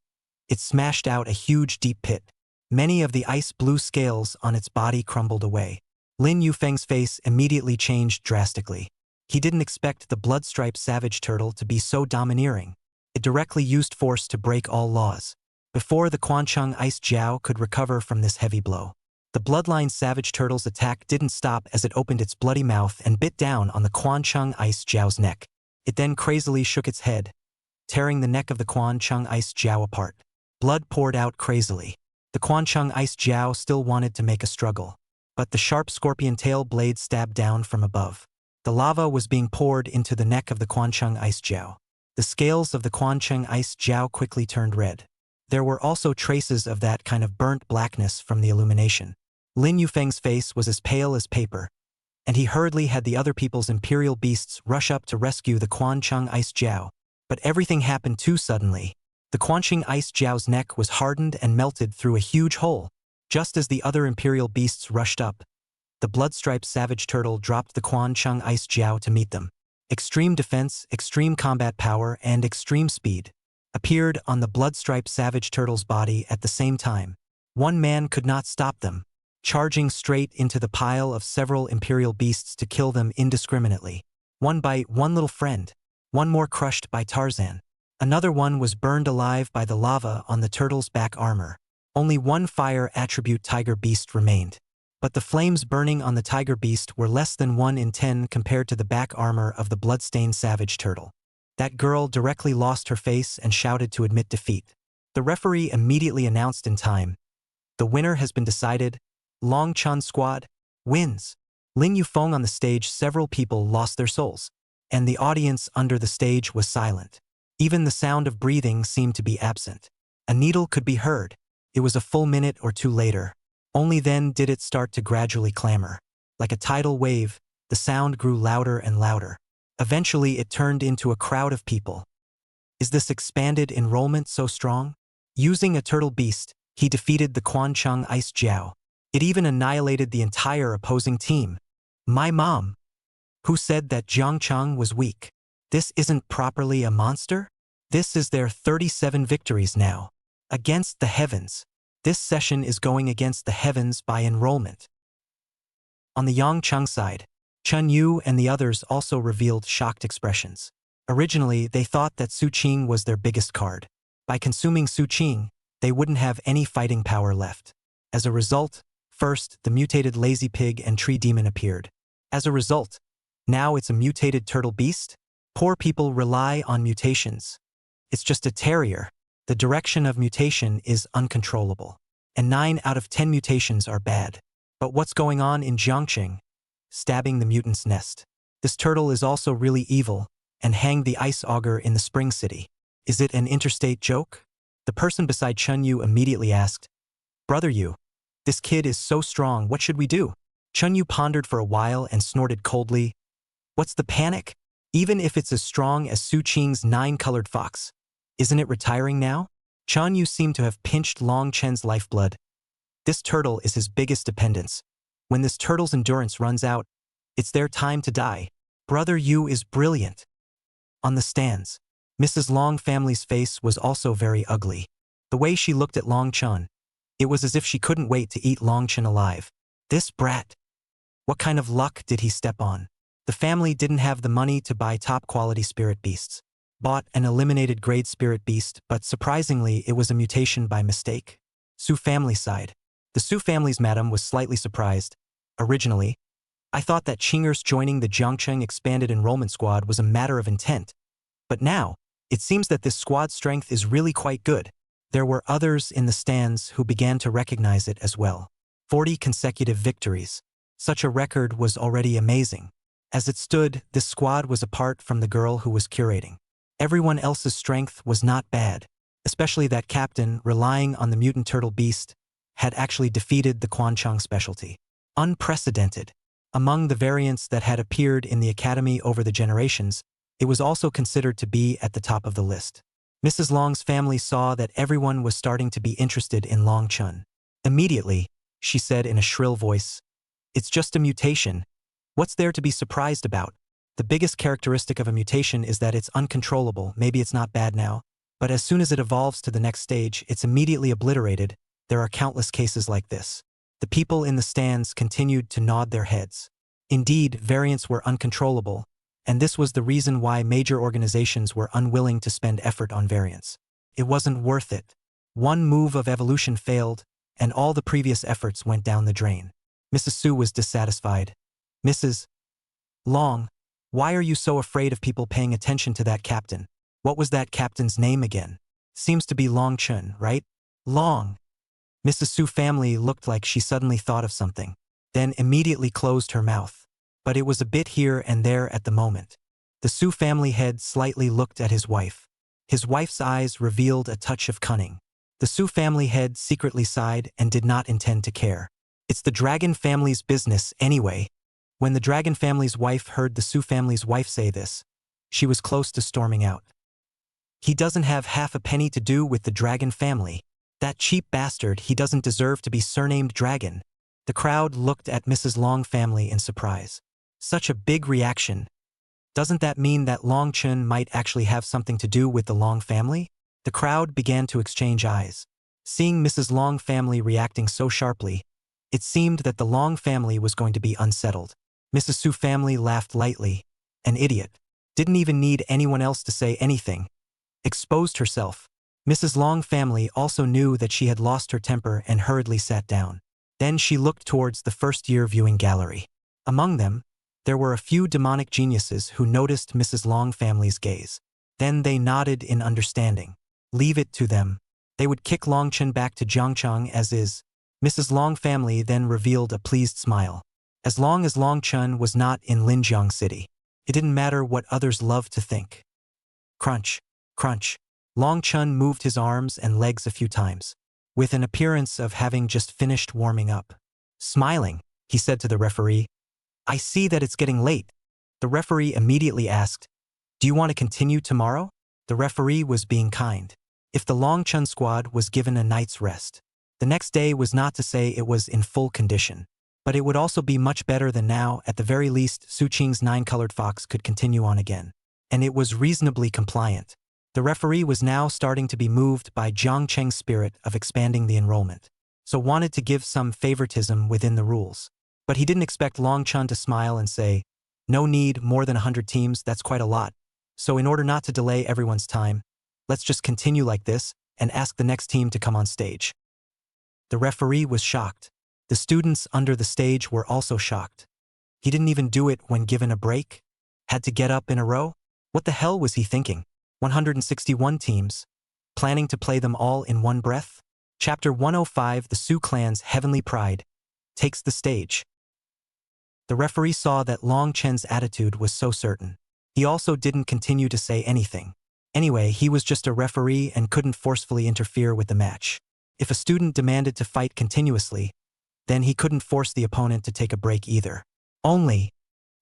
it smashed out a huge deep pit. Many of the ice-blue scales on its body crumbled away. Lin Yufeng's face immediately changed drastically. He didn't expect the blood-striped savage turtle to be so domineering. It directly used force to break all laws. Before the Quancheng Ice Jiao could recover from this heavy blow, the bloodline savage turtle's attack didn't stop as it opened its bloody mouth and bit down on the Quancheng Ice Jiao's neck. It then crazily shook its head, tearing the neck of the Quancheng Ice Jiao apart. Blood poured out crazily. The Quancheng Ice Jiao still wanted to make a struggle, but the sharp scorpion tail blade stabbed down from above. The lava was being poured into the neck of the Quancheng Ice Jiao. The scales of the Quancheng Ice Jiao quickly turned red. There were also traces of that kind of burnt blackness from the illumination. Lin Yufeng's face was as pale as paper, and he hurriedly had the other people's imperial beasts rush up to rescue the Quancheng Ice Jiao. But everything happened too suddenly. The Quancheng Ice Jiao's neck was hardened and melted through a huge hole. Just as the other imperial beasts rushed up, the blood-striped savage turtle dropped the Quancheng Ice Jiao to meet them. Extreme defense, extreme combat power, and extreme speed. appeared on the blood-striped savage turtle's body at the same time. One man could not stop them, charging straight into the pile of several imperial beasts to kill them indiscriminately. One bite, one little friend. One more crushed by Tarzan. Another one was burned alive by the lava on the turtle's back armor. Only one fire attribute tiger beast remained. But the flames burning on the tiger beast were less than 1 in 10 compared to the back armor of the bloodstained savage turtle. That girl directly lost her face and shouted to admit defeat. The referee immediately announced in time, "The winner has been decided. Long Chun squad wins." Ling Yufeng on the stage, several people lost their souls, and the audience under the stage was silent. Even the sound of breathing seemed to be absent. A needle could be heard. It was a full minute or two later. Only then did it start to gradually clamor. Like a tidal wave, the sound grew louder and louder. Eventually, it turned into a crowd of people. Is this expanded enrollment so strong? Using a turtle beast, he defeated the Quancheng Ice Jiao. It even annihilated the entire opposing team. My mom, who said that Jiangcheng was weak. This isn't properly a monster? This is their 37 victories now. Against the heavens. This session is going against the heavens by enrollment. On the Yangcheng side, Chen Yu and the others also revealed shocked expressions. Originally, they thought that Su Qing was their biggest card. By consuming Su Qing, they wouldn't have any fighting power left. As a result, first, the mutated lazy pig and tree demon appeared. As a result, now it's a mutated turtle beast? Poor people rely on mutations. It's just a terrier. The direction of mutation is uncontrollable. And 9 out of 10 mutations are bad. But what's going on in Jiangcheng? Stabbing the mutant's nest. This turtle is also really evil, and hanged the ice auger in the spring city. Is it an interstate joke? The person beside Chun Yu immediately asked, "Brother Yu, this kid is so strong, what should we do?" Chun Yu pondered for a while and snorted coldly, "What's the panic? Even if it's as strong as Su Qing's 9-colored fox, isn't it retiring now?" Chun Yu seemed to have pinched Long Chen's lifeblood. This turtle is his biggest dependence. When this turtle's endurance runs out, it's their time to die. Brother Yu is brilliant. On the stands, Mrs. Long family's face was also very ugly. The way she looked at Long Chen, it was as if she couldn't wait to eat Long Chen alive. This brat. What kind of luck did he step on? The family didn't have the money to buy top-quality spirit beasts. Bought an eliminated grade spirit beast, but surprisingly, it was a mutation by mistake. Su family side. The Su family's madam was slightly surprised. Originally, I thought that Qingers joining the Jiangcheng expanded enrollment squad was a matter of intent. But now, it seems that this squad strength is really quite good. There were others in the stands who began to recognize it as well. 40 consecutive victories. Such a record was already amazing. As it stood, this squad was apart from the girl who was curating. Everyone else's strength was not bad, especially that captain, relying on the mutant turtle beast, had actually defeated the Quancheng specialty. Unprecedented. Among the variants that had appeared in the academy over the generations, it was also considered to be at the top of the list. Mrs. Long's family saw that everyone was starting to be interested in Long Chun. Immediately, she said in a shrill voice, "It's just a mutation. What's there to be surprised about? The biggest characteristic of a mutation is that it's uncontrollable. Maybe it's not bad now, but as soon as it evolves to the next stage, it's immediately obliterated. There are countless cases like this." The people in the stands continued to nod their heads. Indeed, variants were uncontrollable, and this was the reason why major organizations were unwilling to spend effort on variants. It wasn't worth it. One move of evolution failed, and all the previous efforts went down the drain. Mrs. Su was dissatisfied. "Mrs. Long, why are you so afraid of people paying attention to that captain? What was that captain's name again? Seems to be Long Chun, right?" "Long." Mrs. Su family looked like she suddenly thought of something, then immediately closed her mouth. But it was a bit here and there at the moment. The Su family head slightly looked at his wife. His wife's eyes revealed a touch of cunning. The Su family head secretly sighed and did not intend to care. It's the dragon family's business anyway. When the dragon family's wife heard the Su family's wife say this, she was close to storming out. He doesn't have half a penny to do with the dragon family. That cheap bastard, he doesn't deserve to be surnamed Dragon. The crowd looked at Mrs. Long family in surprise. Such a big reaction. Doesn't that mean that Long Chun might actually have something to do with the Long family? The crowd began to exchange eyes. Seeing Mrs. Long family reacting so sharply, it seemed that the Long family was going to be unsettled. Mrs. Su family laughed lightly. An idiot. Didn't even need anyone else to say anything. Exposed herself. Mrs. Long family also knew that she had lost her temper and hurriedly sat down. Then she looked towards the first-year viewing gallery. Among them, there were a few demonic geniuses who noticed Mrs. Long family's gaze. Then they nodded in understanding. Leave it to them. They would kick Long Chen back to Jiangcheng as is. Mrs. Long family then revealed a pleased smile. As long as Long Chen was not in Linjiang City, it didn't matter what others loved to think. Crunch, crunch. Long Chen moved his arms and legs a few times, with an appearance of having just finished warming up. Smiling, he said to the referee, "I see that it's getting late." The referee immediately asked, "Do you want to continue tomorrow?" The referee was being kind. If the Long Chen squad was given a night's rest, the next day was not to say it was in full condition, but it would also be much better than now. At the very least, Su Qing's 9-colored fox could continue on again. And it was reasonably compliant. The referee was now starting to be moved by Jiang Cheng's spirit of expanding the enrollment, so wanted to give some favoritism within the rules. But he didn't expect Long Chen to smile and say, "No need more than 100 teams, that's quite a lot. So in order not to delay everyone's time, let's just continue like this and ask the next team to come on stage." The referee was shocked. The students under the stage were also shocked. He didn't even do it when given a break? Had to get up in a row? What the hell was he thinking? 161 teams. Planning to play them all in one breath? Chapter 105, The Su Clan's Heavenly Pride, takes the stage. The referee saw that Long Chen's attitude was so certain. He also didn't continue to say anything. Anyway, he was just a referee and couldn't forcefully interfere with the match. If a student demanded to fight continuously, then he couldn't force the opponent to take a break either. Only,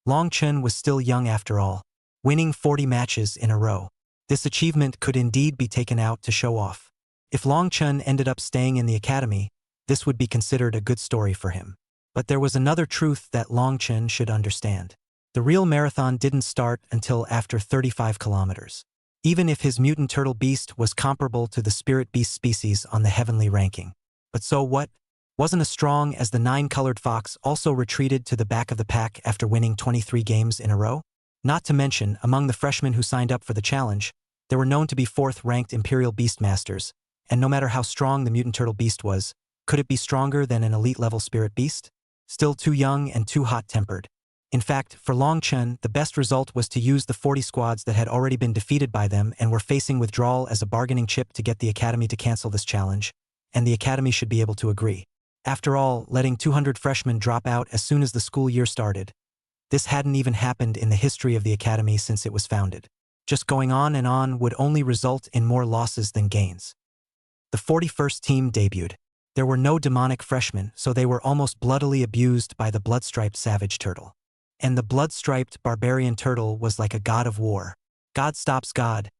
Long Chen was still young after all, winning 40 matches in a row. This achievement could indeed be taken out to show off. If Long Chen ended up staying in the academy, this would be considered a good story for him. But there was another truth that Long Chen should understand. The real marathon didn't start until after 35 kilometers. Even if his mutant turtle beast was comparable to the spirit beast species on the heavenly ranking. But so what? Wasn't as strong as the 9-colored fox also retreated to the back of the pack after winning 23 games in a row? Not to mention, among the freshmen who signed up for the challenge, there were known to be 4th-ranked Imperial Beastmasters, and no matter how strong the mutant turtle beast was, could it be stronger than an elite-level spirit beast? Still too young and too hot-tempered. In fact, for Long Chen, the best result was to use the 40 squads that had already been defeated by them and were facing withdrawal as a bargaining chip to get the academy to cancel this challenge, and the academy should be able to agree. After all, letting 200 freshmen drop out as soon as the school year started. This hadn't even happened in the history of the academy since it was founded. Just going on and on would only result in more losses than gains. The 41st team debuted. There were no demonic freshmen, so they were almost bloodily abused by the blood-striped savage turtle. And the blood-striped barbarian turtle was like a god of war. God stops God.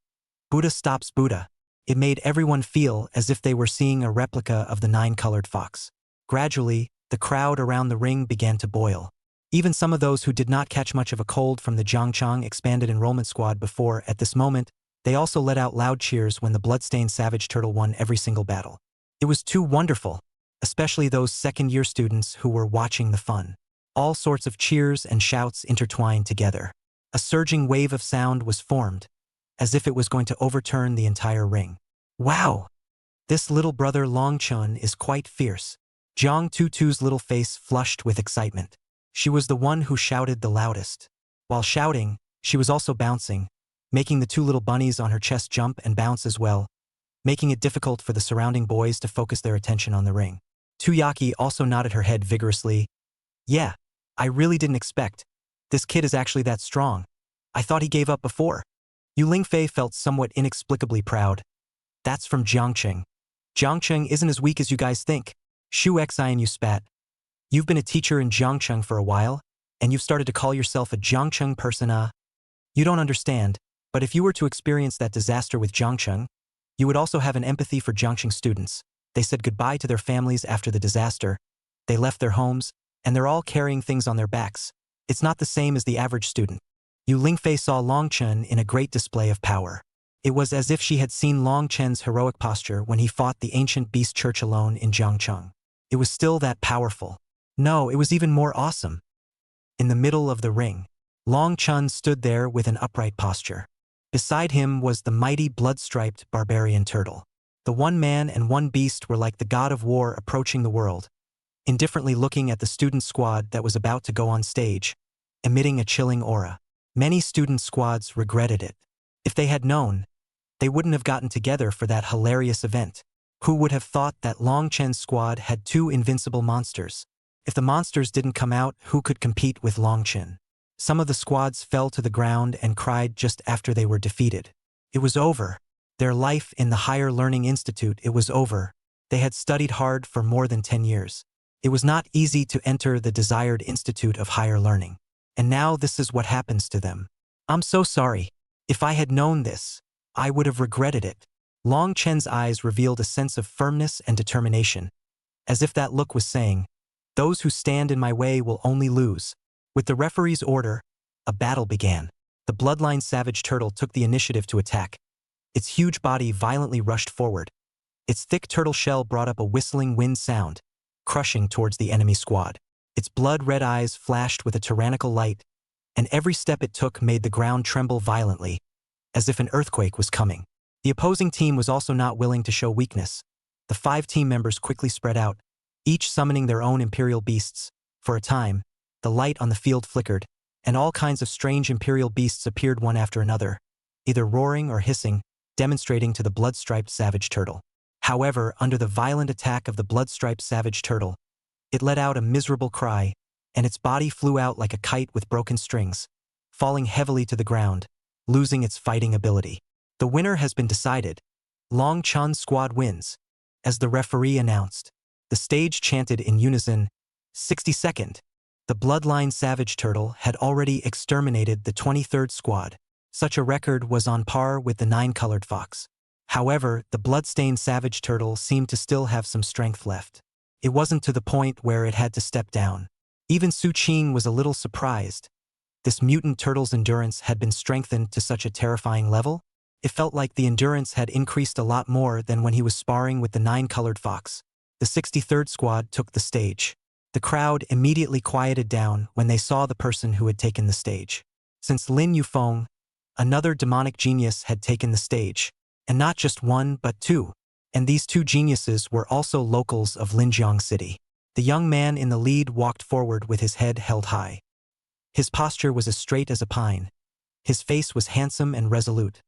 Buddha stops Buddha. It made everyone feel as if they were seeing a replica of the 9-colored fox. Gradually, the crowd around the ring began to boil. Even some of those who did not catch much of a cold from the Jiangcheng expanded enrollment squad before, at this moment, they also let out loud cheers when the bloodstained savage turtle won every single battle. It was too wonderful, especially those second-year students who were watching the fun. All sorts of cheers and shouts intertwined together. A surging wave of sound was formed, as if it was going to overturn the entire ring. Wow! This little brother Long Chen is quite fierce. Jiang Tutu's little face flushed with excitement. She was the one who shouted the loudest. While shouting, she was also bouncing, making the 2 little bunnies on her chest jump and bounce as well, making it difficult for the surrounding boys to focus their attention on the ring. Tuyaki also nodded her head vigorously. "Yeah, I really didn't expect. This kid is actually that strong. I thought he gave up before." Yu Lingfei felt somewhat inexplicably proud. "That's from Jiangcheng. Jiangcheng isn't as weak as you guys think." Shu Xian, you spat. "You've been a teacher in Jiangcheng for a while, and you've started to call yourself a Jiangcheng person, You don't understand, but if you were to experience that disaster with Jiangcheng, you would also have an empathy for Jiangcheng students. They said goodbye to their families after the disaster. They left their homes, and they're all carrying things on their backs. It's not the same as the average student." Yu Lingfei saw Long Chen in a great display of power. It was as if she had seen Long Chen's heroic posture when he fought the ancient beast church alone in Jiangcheng. It was still that powerful. No, it was even more awesome. In the middle of the ring, Long Chen stood there with an upright posture. Beside him was the mighty blood-striped barbarian turtle. The one man and one beast were like the god of war approaching the world, indifferently looking at the student squad that was about to go on stage, emitting a chilling aura. Many student squads regretted it. If they had known, they wouldn't have gotten together for that hilarious event. Who would have thought that Long Chen's squad had two invincible monsters? If the monsters didn't come out, who could compete with Long Chen? Some of the squads fell to the ground and cried just after they were defeated. It was over. Their life in the Higher Learning Institute, it was over. They had studied hard for more than 10 years. It was not easy to enter the desired Institute of Higher Learning. And now this is what happens to them. I'm so sorry. If I had known this, I would have regretted it. Long Chen's eyes revealed a sense of firmness and determination, as if that look was saying, "Those who stand in my way will only lose." With the referee's order, a battle began. The bloodline savage turtle took the initiative to attack. Its huge body violently rushed forward. Its thick turtle shell brought up a whistling wind sound, crushing towards the enemy squad. Its blood-red eyes flashed with a tyrannical light, and every step it took made the ground tremble violently, as if an earthquake was coming. The opposing team was also not willing to show weakness. The 5 team members quickly spread out, each summoning their own imperial beasts. For a time, the light on the field flickered, and all kinds of strange imperial beasts appeared one after another, either roaring or hissing, demonstrating to the blood-striped savage turtle. However, under the violent attack of the blood-striped savage turtle, it let out a miserable cry, and its body flew out like a kite with broken strings, falling heavily to the ground, losing its fighting ability. The winner has been decided. Long Chen's squad wins. As the referee announced, the stage chanted in unison, 62nd. The bloodline savage turtle had already exterminated the 23rd squad. Such a record was on par with the 9-colored fox. However, the bloodstained savage turtle seemed to still have some strength left. It wasn't to the point where it had to step down. Even Su Qing was a little surprised. This mutant turtle's endurance had been strengthened to such a terrifying level. It felt like the endurance had increased a lot more than when he was sparring with the 9-colored fox. The 63rd squad took the stage. The crowd immediately quieted down when they saw the person who had taken the stage. Since Lin Yufeng, another demonic genius, had taken the stage, and not just one but 2. And these 2 geniuses were also locals of Linjiang City. The young man in the lead walked forward with his head held high. His posture was as straight as a pine. His face was handsome and resolute.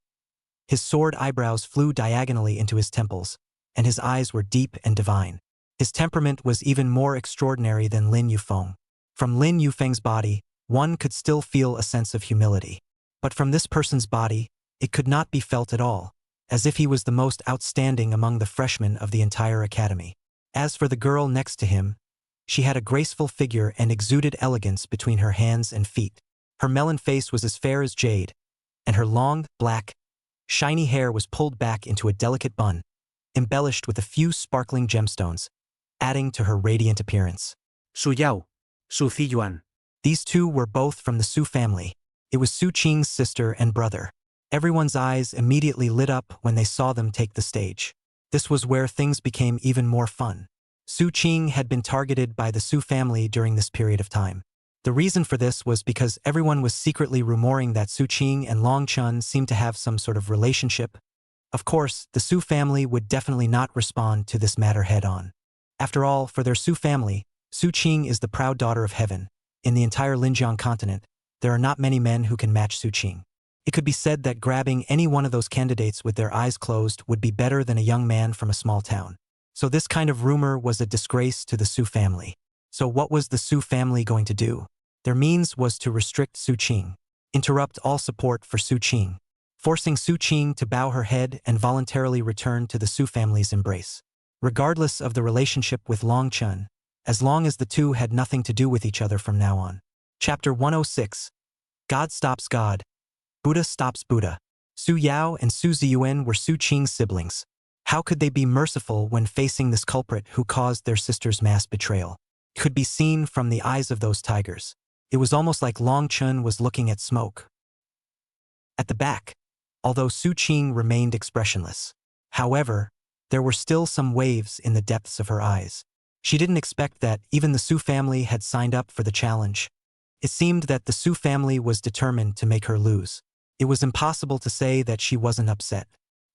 His sword eyebrows flew diagonally into his temples, and his eyes were deep and divine. His temperament was even more extraordinary than Lin Yufeng. From Lin Yufeng's body, one could still feel a sense of humility. But from this person's body, it could not be felt at all, as if he was the most outstanding among the freshmen of the entire academy. As for the girl next to him, she had a graceful figure and exuded elegance between her hands and feet. Her melon face was as fair as jade, and her long, black, shiny hair was pulled back into a delicate bun, embellished with a few sparkling gemstones, adding to her radiant appearance. Su Yao, Su Ziyuan. These 2 were both from the Su family. It was Su Qing's sister and brother. Everyone's eyes immediately lit up when they saw them take the stage. This was where things became even more fun. Su Qing had been targeted by the Su family during this period of time. The reason for this was because everyone was secretly rumoring that Su Qing and Long Chen seemed to have some sort of relationship. Of course, the Su family would definitely not respond to this matter head-on. After all, for their Su family, Su Qing is the proud daughter of heaven. In the entire Linjiang continent, there are not many men who can match Su Qing. It could be said that grabbing any one of those candidates with their eyes closed would be better than a young man from a small town. So this kind of rumor was a disgrace to the Su family. So what was the Su family going to do? Their means was to restrict Su Qing, interrupt all support for Su Qing, forcing Su Qing to bow her head and voluntarily return to the Su family's embrace. Regardless of the relationship with Long Chen, as long as the 2 had nothing to do with each other from now on. Chapter 106. God Stops God. Buddha Stops Buddha. Su Yao and Su Ziyuan were Su Qing's siblings. How could they be merciful when facing this culprit who caused their sister's mass betrayal? It could be seen from the eyes of those tigers. It was almost like Long Chen was looking at smoke. At the back, although Su Qing remained expressionless. However, there were still some waves in the depths of her eyes. She didn't expect that even the Su family had signed up for the challenge. It seemed that the Su family was determined to make her lose. It was impossible to say that she wasn't upset.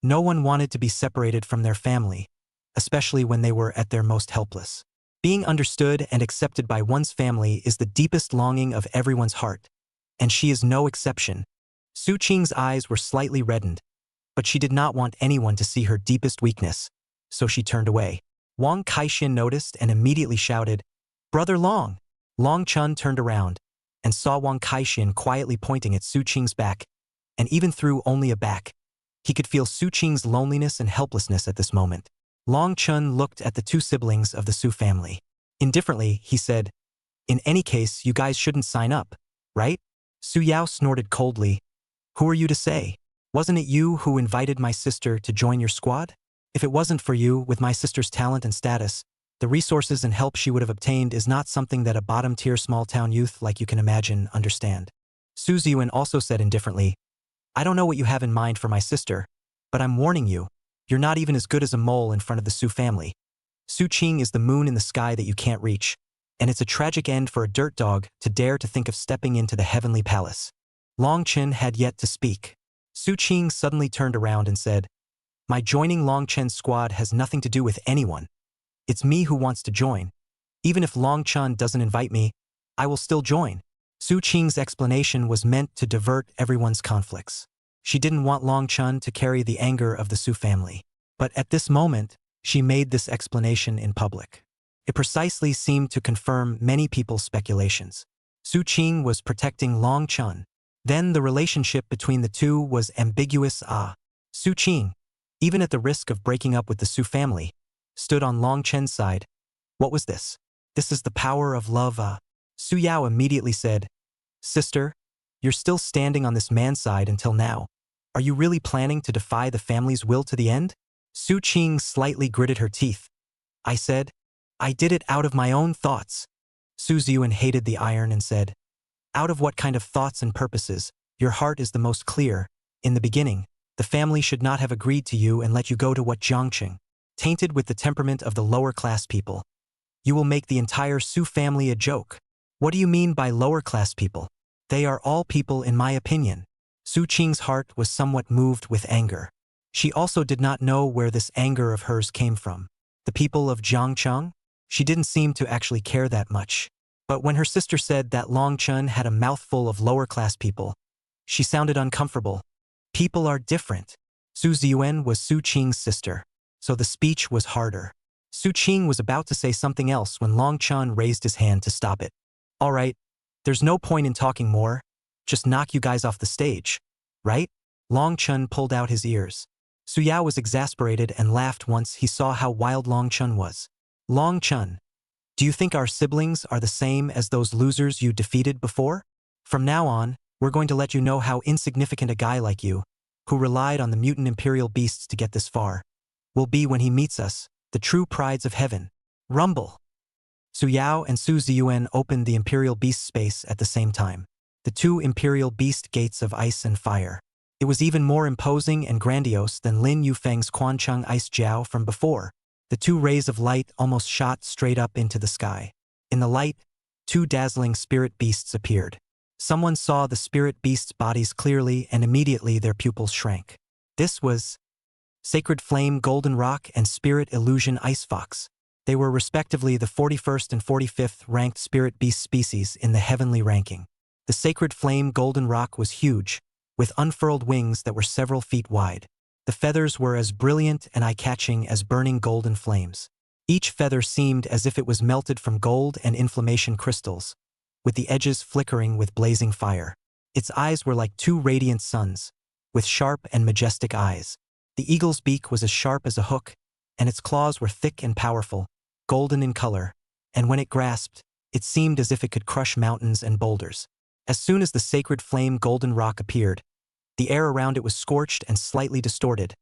No one wanted to be separated from their family, especially when they were at their most helpless. Being understood and accepted by one's family is the deepest longing of everyone's heart, and she is no exception. Su Qing's eyes were slightly reddened, but she did not want anyone to see her deepest weakness, so she turned away. Wang Kaixin noticed and immediately shouted, "Brother Long!" Long Chun turned around and saw Wang Kaixin quietly pointing at Su Qing's back, and even through only a back, he could feel Su Qing's loneliness and helplessness at this moment. Long Chun looked at the two siblings of the Su family. Indifferently, he said, "In any case, you guys shouldn't sign up, right?" Su Yao snorted coldly. "Who are you to say? Wasn't it you who invited my sister to join your squad? If it wasn't for you, with my sister's talent and status, the resources and help she would have obtained is not something that a bottom-tier small-town youth like you can imagine understand." Su Ziyuan also said indifferently, "I don't know what you have in mind for my sister, but I'm warning you, you're not even as good as a mole in front of the Su family. Su Qing is the moon in the sky that you can't reach, and it's a tragic end for a dirt dog to dare to think of stepping into the heavenly palace." Long Chen had yet to speak. Su Qing suddenly turned around and said, "My joining Long Chen's squad has nothing to do with anyone. It's me who wants to join. Even if Long Chen doesn't invite me, I will still join." Su Qing's explanation was meant to divert everyone's conflicts. She didn't want Long Chen to carry the anger of the Su family. But at this moment, she made this explanation in public. It precisely seemed to confirm many people's speculations. Su Qing was protecting Long Chen. Then the relationship between the two was ambiguous. Su Qing, even at the risk of breaking up with the Su family, stood on Long Chen's side. What was this? This is the power of love. Su Yao immediately said, "Sister, you're still standing on this man's side until now. Are you really planning to defy the family's will to the end?" Su Qing slightly gritted her teeth. "I said, I did it out of my own thoughts." Su Ziyuan hated the iron and said, "Out of what kind of thoughts and purposes? Your heart is the most clear. In the beginning, the family should not have agreed to you and let you go to what Jiangqing, tainted with the temperament of the lower-class people. You will make the entire Su family a joke." "What do you mean by lower-class people? They are all people in my opinion." Su Qing's heart was somewhat moved with anger. She also did not know where this anger of hers came from. The people of Jiangcheng? She didn't seem to actually care that much. But when her sister said that Long Chen had a mouthful of lower-class people, she sounded uncomfortable. People are different. Su Ziyuan was Su Qing's sister, so the speech was harder. Su Qing was about to say something else when Long Chen raised his hand to stop it. "All right, there's no point in talking more. Just knock you guys off the stage, right?" Long Chen pulled out his ears. Su Yao was exasperated and laughed once he saw how wild Long Chen was. "Long Chen, do you think our siblings are the same as those losers you defeated before? From now on, we're going to let you know how insignificant a guy like you, who relied on the mutant imperial beasts to get this far, will be when he meets us, the true prides of heaven. Rumble!" Su Yao and Su Ziyuan opened the imperial beast space at the same time. The two imperial beast gates of ice and fire. It was even more imposing and grandiose than Lin Yufeng's Quancheng Ice Jiao from before. The two rays of light almost shot straight up into the sky. In the light, two dazzling spirit beasts appeared. Someone saw the spirit beasts' bodies clearly and immediately their pupils shrank. This was Sacred Flame Golden Rock and Spirit Illusion Ice Fox. They were respectively the 41st and 45th ranked spirit beast species in the heavenly ranking. The Sacred Flame Golden Rock was huge, with unfurled wings that were several feet wide. The feathers were as brilliant and eye-catching as burning golden flames. Each feather seemed as if it was melted from gold and inflammation crystals, with the edges flickering with blazing fire. Its eyes were like two radiant suns, with sharp and majestic eyes. The eagle's beak was as sharp as a hook, and its claws were thick and powerful, golden in color, and when it grasped, it seemed as if it could crush mountains and boulders. As soon as the Sacred Flame Golden Rock appeared, the air around it was scorched and slightly distorted,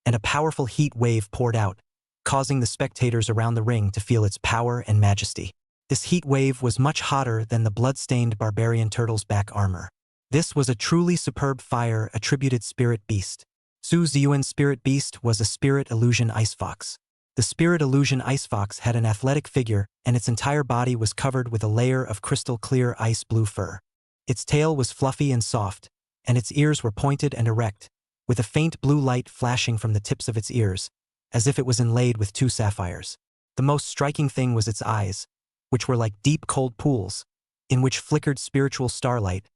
and a powerful heat wave poured out, causing the spectators around the ring to feel its power and majesty. This heat wave was much hotter than the blood-stained barbarian turtle's back armor. This was a truly superb fire-attributed spirit beast. Su Ziyuan's spirit beast was a spirit illusion ice fox. The spirit illusion ice fox had an athletic figure, and its entire body was covered with a layer of crystal-clear ice blue fur. Its tail was fluffy and soft, and its ears were pointed and erect, with a faint blue light flashing from the tips of its ears, as if it was inlaid with 2 sapphires. The most striking thing was its eyes, which were like deep cold pools, in which flickered spiritual starlight,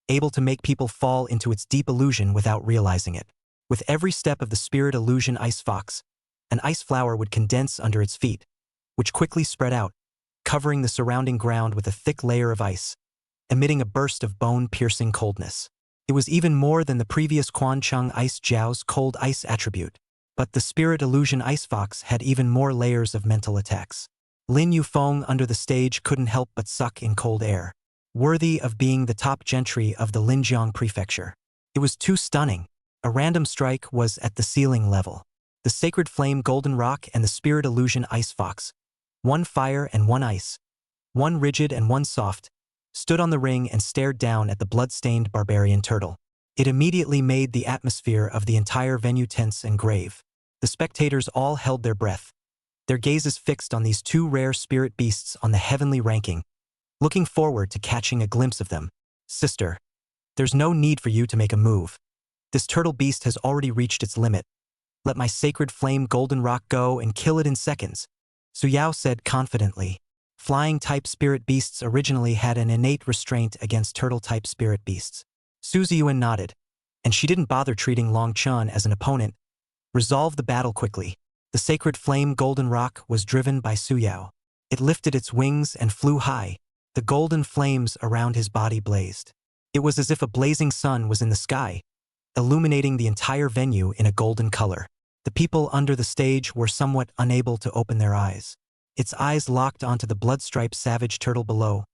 able to make people fall into its deep illusion without realizing it. With every step of the spirit illusion ice fox, an ice flower would condense under its feet, which quickly spread out, covering the surrounding ground with a thick layer of ice, emitting a burst of bone-piercing coldness. It was even more than the previous Quancheng Ice Jiao's cold ice attribute, but the spirit illusion ice fox had even more layers of mental attacks. Lin Yufeng under the stage couldn't help but suck in cold air, worthy of being the top gentry of the Linjiang prefecture. It was too stunning. A random strike was at the ceiling level. The sacred flame golden rock and the spirit illusion ice fox, one fire and one ice, one rigid and one soft, stood on the ring and stared down at the blood-stained barbarian turtle. It immediately made the atmosphere of the entire venue tense and grave. The spectators all held their breath, their gazes fixed on these 2 rare spirit beasts on the heavenly ranking, looking forward to catching a glimpse of them. Sister, there's no need for you to make a move. This turtle beast has already reached its limit. Let my sacred flame golden rock go and kill it in seconds, Su Yao said confidently. Flying-type spirit beasts originally had an innate restraint against turtle-type spirit beasts. Su Ziyuan nodded, and she didn't bother treating Long Chun as an opponent. Resolve the battle quickly. The sacred flame golden rock was driven by Su Yao. It lifted its wings and flew high. The golden flames around his body blazed. It was as if a blazing sun was in the sky, illuminating the entire venue in a golden color. The people under the stage were somewhat unable to open their eyes. Its eyes locked onto the blood-striped savage turtle below,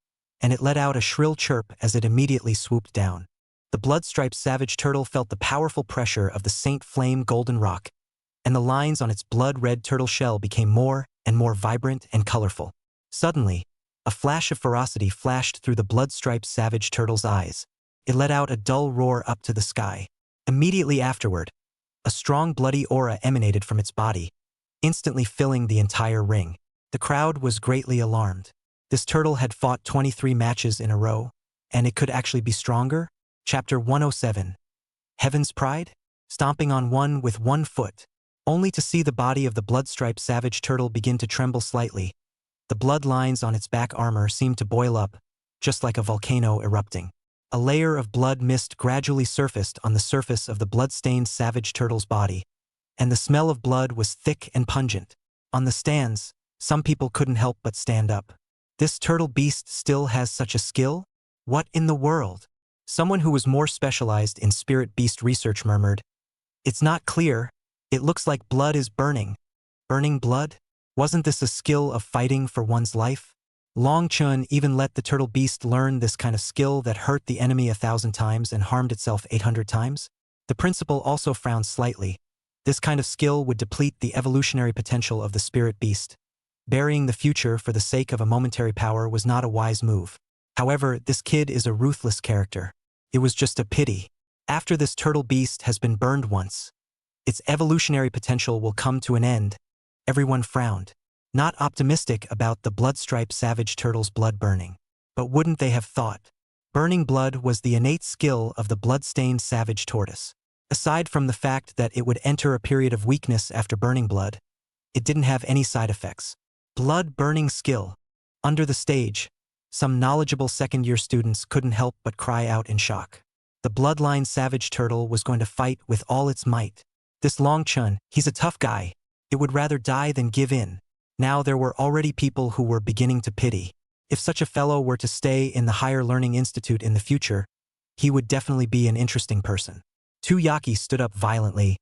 and it let out a shrill chirp as it immediately swooped down. The blood-striped savage turtle felt the powerful pressure of the Saint Flame golden rock, and the lines on its blood-red turtle shell became more and more vibrant and colorful. Suddenly, a flash of ferocity flashed through the blood-striped savage turtle's eyes. It let out a dull roar up to the sky. Immediately afterward, a strong bloody aura emanated from its body, instantly filling the entire ring. The crowd was greatly alarmed. This turtle had fought 23 matches in a row, and it could actually be stronger? Chapter 107. Heaven's Pride? Stomping on one with 1 foot, only to see the body of the blood-striped savage turtle begin to tremble slightly. The blood lines on its back armor seemed to boil up, just like a volcano erupting. A layer of blood mist gradually surfaced on the surface of the blood-stained savage turtle's body, and the smell of blood was thick and pungent. On the stands, some people couldn't help but stand up. This turtle beast still has such a skill? What in the world? Someone who was more specialized in spirit beast research murmured, "It's not clear. It looks like blood is burning." Burning blood? Wasn't this a skill of fighting for one's life? Long Chun even let the turtle beast learn this kind of skill that hurt the enemy 1,000 times and harmed itself 800 times? The principal also frowned slightly. This kind of skill would deplete the evolutionary potential of the spirit beast. Burying the future for the sake of a momentary power was not a wise move. However, this kid is a ruthless character. It was just a pity. After this turtle beast has been burned once, its evolutionary potential will come to an end. Everyone frowned, not optimistic about the blood-striped savage turtle's blood burning. But wouldn't they have thought? Burning blood was the innate skill of the blood-stained savage tortoise. Aside from the fact that it would enter a period of weakness after burning blood, it didn't have any side effects. Blood-burning skill. Under the stage, some knowledgeable second-year students couldn't help but cry out in shock. The bloodline savage turtle was going to fight with all its might. This Long Chun, he's a tough guy. It would rather die than give in. Now there were already people who were beginning to pity. If such a fellow were to stay in the Higher Learning Institute in the future, he would definitely be an interesting person. Two Yaki stood up violently.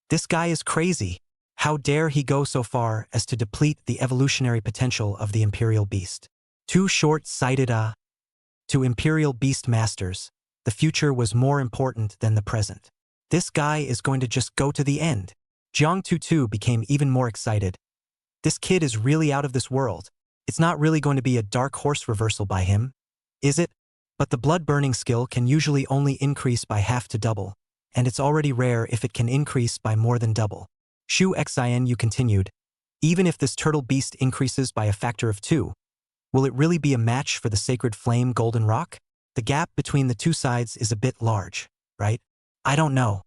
This guy is crazy. How dare he go so far as to deplete the evolutionary potential of the Imperial Beast? Too short-sighted. To Imperial Beast Masters, the future was more important than the present. This guy is going to just go to the end. Jiang Tutu became even more excited. This kid is really out of this world. It's not really going to be a dark horse reversal by him, is it? But the blood-burning skill can usually only increase by half to double, and it's already rare if it can increase by more than double. Shu Xin Yu continued, even if this turtle beast increases by a factor of 2, will it really be a match for the sacred flame golden rock? The gap between the two sides is a bit large, right? I don't know.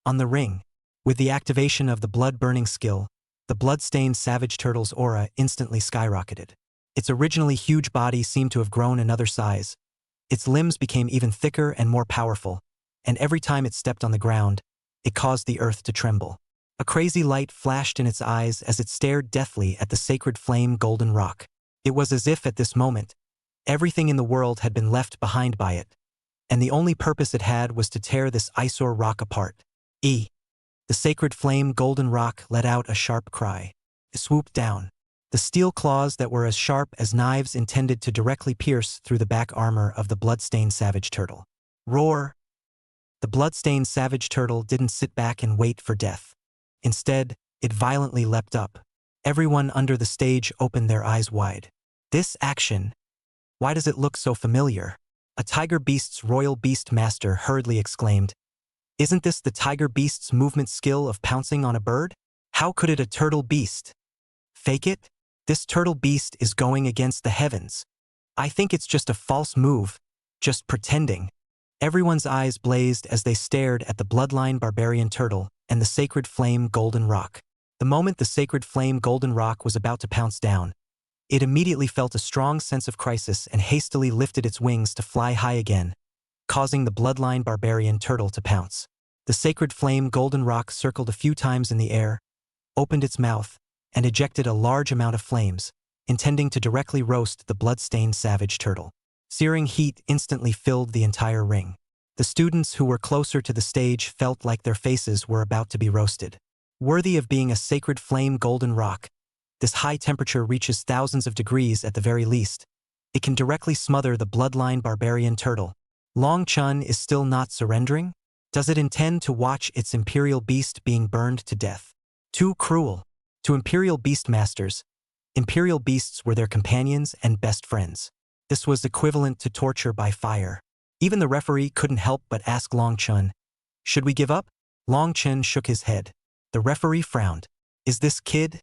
On the ring, with the activation of the blood-burning skill, the blood-stained savage turtle's aura instantly skyrocketed. Its originally huge body seemed to have grown another size. Its limbs became even thicker and more powerful, and every time it stepped on the ground, it caused the earth to tremble. A crazy light flashed in its eyes as it stared deathly at the sacred flame golden rock. It was as if at this moment, everything in the world had been left behind by it, and the only purpose it had was to tear this eyesore rock apart. The sacred flame golden rock let out a sharp cry. It swooped down. The steel claws that were as sharp as knives intended to directly pierce through the back armor of the blood-stained savage turtle. Roar! The blood-stained savage turtle didn't sit back and wait for death. Instead, it violently leapt up. Everyone under the stage opened their eyes wide. This action, why does it look so familiar? A tiger beast's royal beast master hurriedly exclaimed, isn't this the tiger beast's movement skill of pouncing on a bird? How could it a turtle beast? Fake it? This turtle beast is going against the heavens. I think it's just a false move, just pretending. Everyone's eyes blazed as they stared at the bloodline barbarian turtle and the sacred flame golden rock. The moment the sacred flame golden rock was about to pounce down, it immediately felt a strong sense of crisis and hastily lifted its wings to fly high again, causing the bloodline barbarian turtle to pounce. The sacred flame golden rock circled a few times in the air, opened its mouth, and ejected a large amount of flames, intending to directly roast the blood-stained savage turtle. Searing heat instantly filled the entire ring. The students who were closer to the stage felt like their faces were about to be roasted. Worthy of being a sacred flame golden rock, this high temperature reaches thousands of degrees at the very least. It can directly smother the bloodline barbarian turtle. Long Chun is still not surrendering? Does it intend to watch its imperial beast being burned to death? Too cruel. To imperial beast masters, imperial beasts were their companions and best friends. This was equivalent to torture by fire. Even the referee couldn't help but ask Long Chun, should we give up? Long Chun shook his head. The referee frowned. Is this kid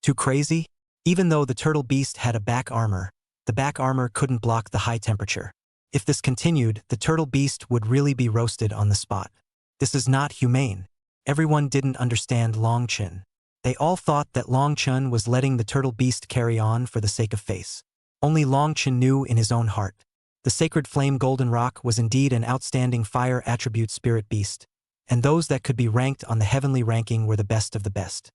too crazy? Even though the turtle beast had a back armor, the back armor couldn't block the high temperature. If this continued, the turtle beast would really be roasted on the spot. This is not humane. Everyone didn't understand Long Chun. They all thought that Long Chun was letting the turtle beast carry on for the sake of face. Only Long Chun knew in his own heart. The sacred flame golden rock was indeed an outstanding fire attribute spirit beast, and those that could be ranked on the heavenly ranking were the best of the best.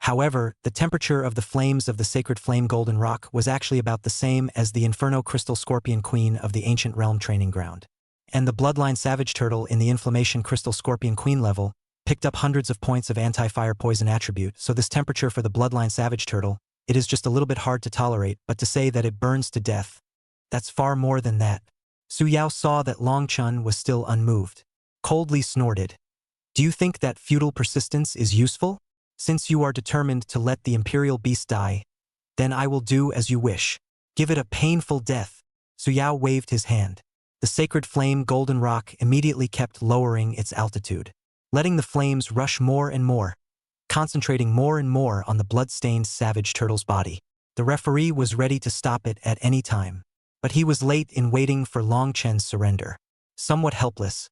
However, the temperature of the flames of the sacred flame golden rock was actually about the same as the Inferno Crystal Scorpion Queen of the Ancient Realm training ground. And the Bloodline Savage Turtle in the Inflammation Crystal Scorpion Queen level picked up hundreds of points of anti-fire poison attribute, so this temperature for the Bloodline Savage Turtle, it is just a little bit hard to tolerate, but to say that it burns to death, that's far more than that. Su Yao saw that Long Chun was still unmoved. Coldly snorted. Do you think that futile persistence is useful? Since you are determined to let the Imperial Beast die, then I will do as you wish. Give it a painful death. Su Yao waved his hand. The sacred flame golden rock immediately kept lowering its altitude, letting the flames rush more and more, concentrating more and more on the blood-stained savage turtle's body. The referee was ready to stop it at any time, but he was late in waiting for Long Chen's surrender. Somewhat helpless.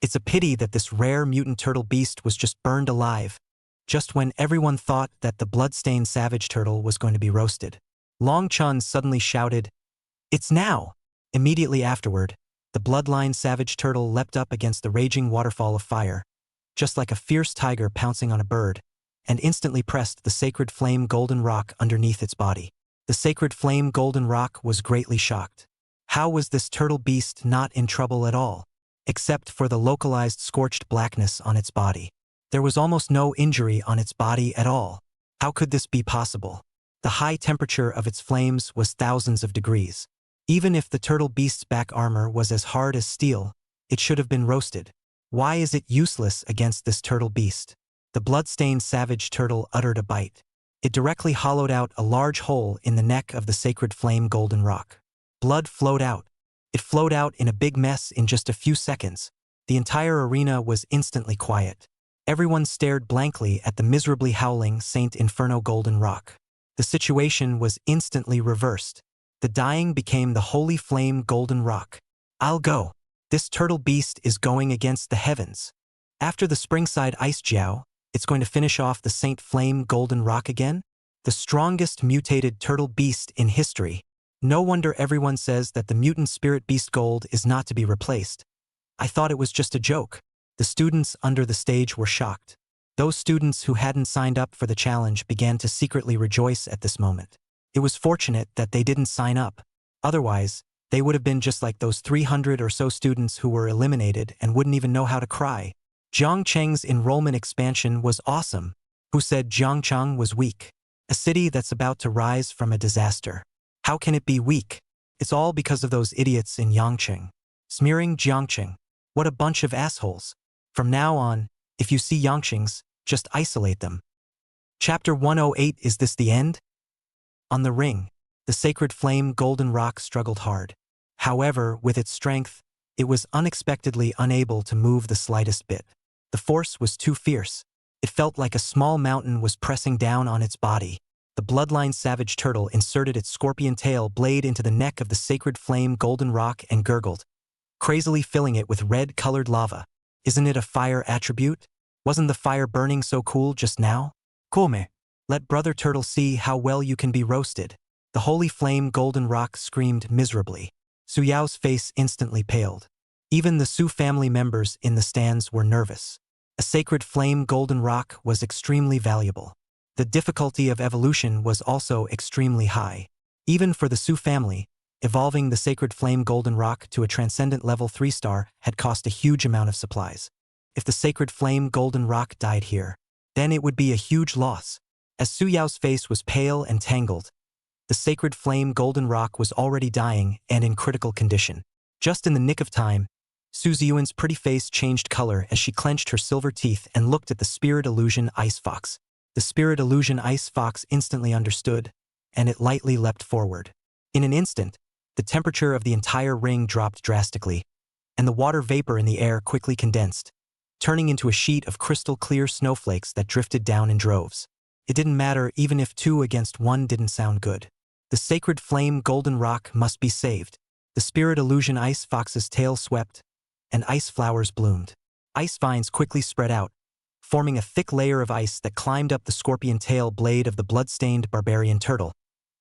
It's a pity that this rare mutant turtle beast was just burned alive, just when everyone thought that the blood-stained savage turtle was going to be roasted. Long Chun suddenly shouted, "It's now!" Immediately afterward, the bloodline savage turtle leapt up against the raging waterfall of fire, just like a fierce tiger pouncing on a bird, and instantly pressed the sacred flame golden rock underneath its body. The sacred flame golden rock was greatly shocked. How was this turtle beast not in trouble at all? Except for the localized scorched blackness on its body. There was almost no injury on its body at all. How could this be possible? The high temperature of its flames was thousands of degrees. Even if the turtle beast's back armor was as hard as steel, it should have been roasted. Why is it useless against this turtle beast? The blood-stained savage turtle uttered a bite. It directly hollowed out a large hole in the neck of the sacred flame golden rock. Blood flowed out. It flowed out in a big mess in just a few seconds. The entire arena was instantly quiet. Everyone stared blankly at the miserably howling Saint Inferno Golden Rock. The situation was instantly reversed. The dying became the Holy Flame Golden Rock. I'll go. This turtle beast is going against the heavens. After the Springside Ice Jiao, it's going to finish off the Saint Flame Golden Rock again? The strongest mutated turtle beast in history. No wonder everyone says that the mutant spirit beast gold is not to be replaced. I thought it was just a joke. The students under the stage were shocked. Those students who hadn't signed up for the challenge began to secretly rejoice at this moment. It was fortunate that they didn't sign up. Otherwise, they would have been just like those 300 or so students who were eliminated and wouldn't even know how to cry. Jiang Cheng's enrollment expansion was awesome. Who said Jiangcheng was weak? A city that's about to rise from a disaster. How can it be weak? It's all because of those idiots in Yangcheng. Smearing Jiangcheng. What a bunch of assholes. From now on, if you see Yangchengs, just isolate them. Chapter 108. Is this the end? On the ring, the sacred flame Golden Rock struggled hard. However, with its strength, it was unexpectedly unable to move the slightest bit. The force was too fierce. It felt like a small mountain was pressing down on its body. The bloodline savage turtle inserted its scorpion tail blade into the neck of the sacred flame Golden Rock and gurgled, crazily filling it with red-colored lava. Isn't it a fire attribute? Wasn't the fire burning so cool just now? Come. Let Brother Turtle see how well you can be roasted. The holy flame Golden Rock screamed miserably. Su Yao's face instantly paled. Even the Su family members in the stands were nervous. A sacred flame Golden Rock was extremely valuable. The difficulty of evolution was also extremely high. Even for the Su family, evolving the sacred flame Golden Rock to a transcendent level 3-star had cost a huge amount of supplies. If the sacred flame Golden Rock died here, then it would be a huge loss. As Su Yao's face was pale and tangled, the sacred flame Golden Rock was already dying and in critical condition. Just in the nick of time, Su Ziyuan's pretty face changed color as she clenched her silver teeth and looked at the spirit illusion ice fox. The spirit illusion ice fox instantly understood, and it lightly leapt forward. In an instant, the temperature of the entire ring dropped drastically, and the water vapor in the air quickly condensed, turning into a sheet of crystal-clear snowflakes that drifted down in droves. It didn't matter even if 2 against 1 didn't sound good. The sacred flame Golden Rock must be saved. The spirit illusion ice fox's tail swept, and ice flowers bloomed. Ice vines quickly spread out, forming a thick layer of ice that climbed up the scorpion tail blade of the blood-stained barbarian turtle,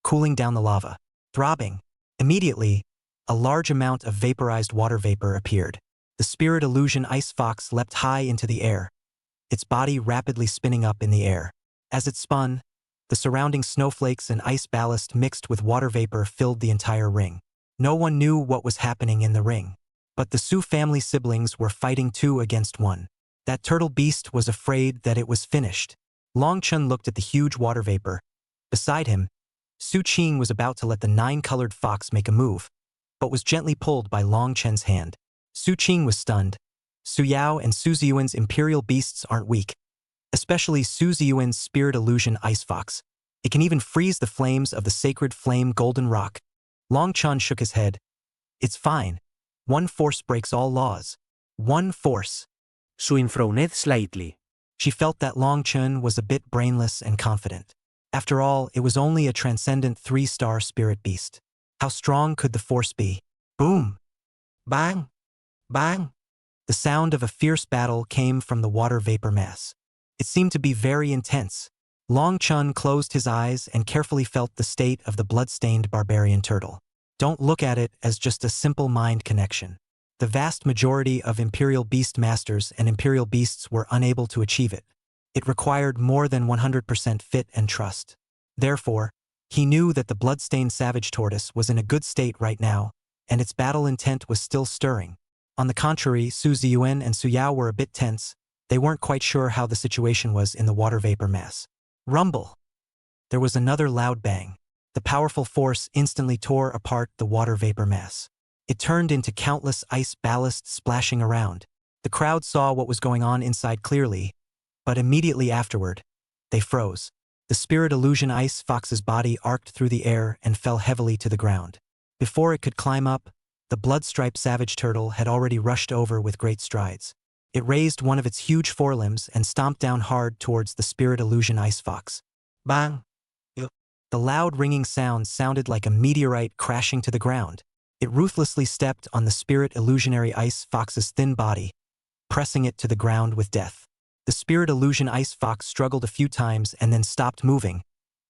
cooling down the lava. Throbbing. Immediately, a large amount of vaporized water vapor appeared. The spirit illusion ice fox leapt high into the air, its body rapidly spinning up in the air. As it spun, the surrounding snowflakes and ice ballast mixed with water vapor filled the entire ring. No one knew what was happening in the ring. But the Su family siblings were fighting 2 against 1. That turtle beast was afraid that it was finished. Long Chun looked at the huge water vapor. Beside him, Su Qing was about to let the 9-colored fox make a move, but was gently pulled by Long Chen's hand. Su Qing was stunned. Su Yao and Su Ziyuan's imperial beasts aren't weak, especially Su Ziyuan's spirit illusion ice fox. It can even freeze the flames of the sacred flame Golden Rock. Long Chun shook his head. It's fine. One force breaks all laws. One force. Su frowned slightly. She felt that Long Chun was a bit brainless and confident. After all, it was only a transcendent 3-star spirit beast. How strong could the force be? Boom! Bang! Bang! The sound of a fierce battle came from the water vapor mass. It seemed to be very intense. Long Chun closed his eyes and carefully felt the state of the blood-stained barbarian turtle. Don't look at it as just a simple mind connection. The vast majority of Imperial Beast Masters and Imperial Beasts were unable to achieve it. It required more than 100% fit and trust. Therefore, he knew that the blood-stained savage tortoise was in a good state right now, and its battle intent was still stirring. On the contrary, Su Ziyuan and Su Yao were a bit tense. They weren't quite sure how the situation was in the water vapor mass. Rumble! There was another loud bang. The powerful force instantly tore apart the water vapor mass. It turned into countless ice ballast splashing around. The crowd saw what was going on inside clearly, but immediately afterward, they froze. The spirit illusion ice fox's body arced through the air and fell heavily to the ground. Before it could climb up, the blood-striped savage turtle had already rushed over with great strides. It raised one of its huge forelimbs and stomped down hard towards the spirit illusion ice fox. Bang! The loud ringing sound sounded like a meteorite crashing to the ground. It ruthlessly stepped on the spirit illusionary ice fox's thin body, pressing it to the ground with death. The spirit illusion ice fox struggled a few times and then stopped moving.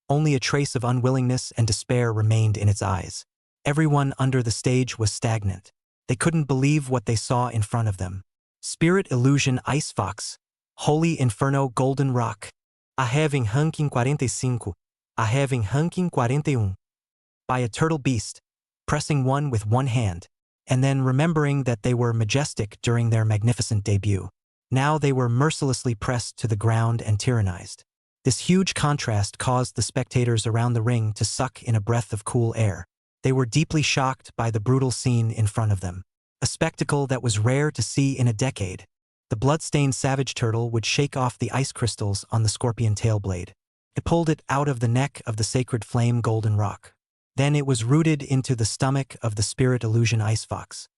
Only a trace of unwillingness and despair remained in its eyes. Everyone under the stage was stagnant. They couldn't believe what they saw in front of them. Spirit illusion ice fox, Holy Inferno Golden Rock. A having ranking 45. A having ranking 41. By a turtle beast, pressing one with one hand, and then remembering that they were majestic during their magnificent debut. Now they were mercilessly pressed to the ground and tyrannized. This huge contrast caused the spectators around the ring to suck in a breath of cool air. They were deeply shocked by the brutal scene in front of them. A spectacle that was rare to see in a decade. The blood-stained savage turtle would shake off the ice crystals on the scorpion tail blade. It pulled it out of the neck of the sacred flame golden rock. Then it was rooted into the stomach of the spirit illusion ice fox.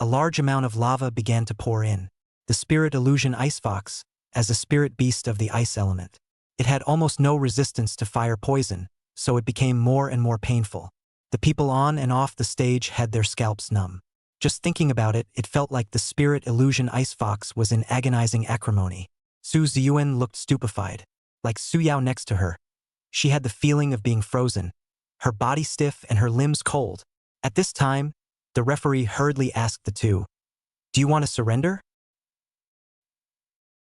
A large amount of lava began to pour in. The spirit illusion ice fox, as a spirit beast of the ice element. It had almost no resistance to fire poison, so it became more and more painful. The people on and off the stage had their scalps numb. Just thinking about it, it felt like the spirit illusion ice fox was in agonizing acrimony. Su Ziyuan looked stupefied, like Su Yao next to her. She had the feeling of being frozen, her body stiff and her limbs cold. At this time, the referee hurriedly asked the two, "Do you want to surrender?"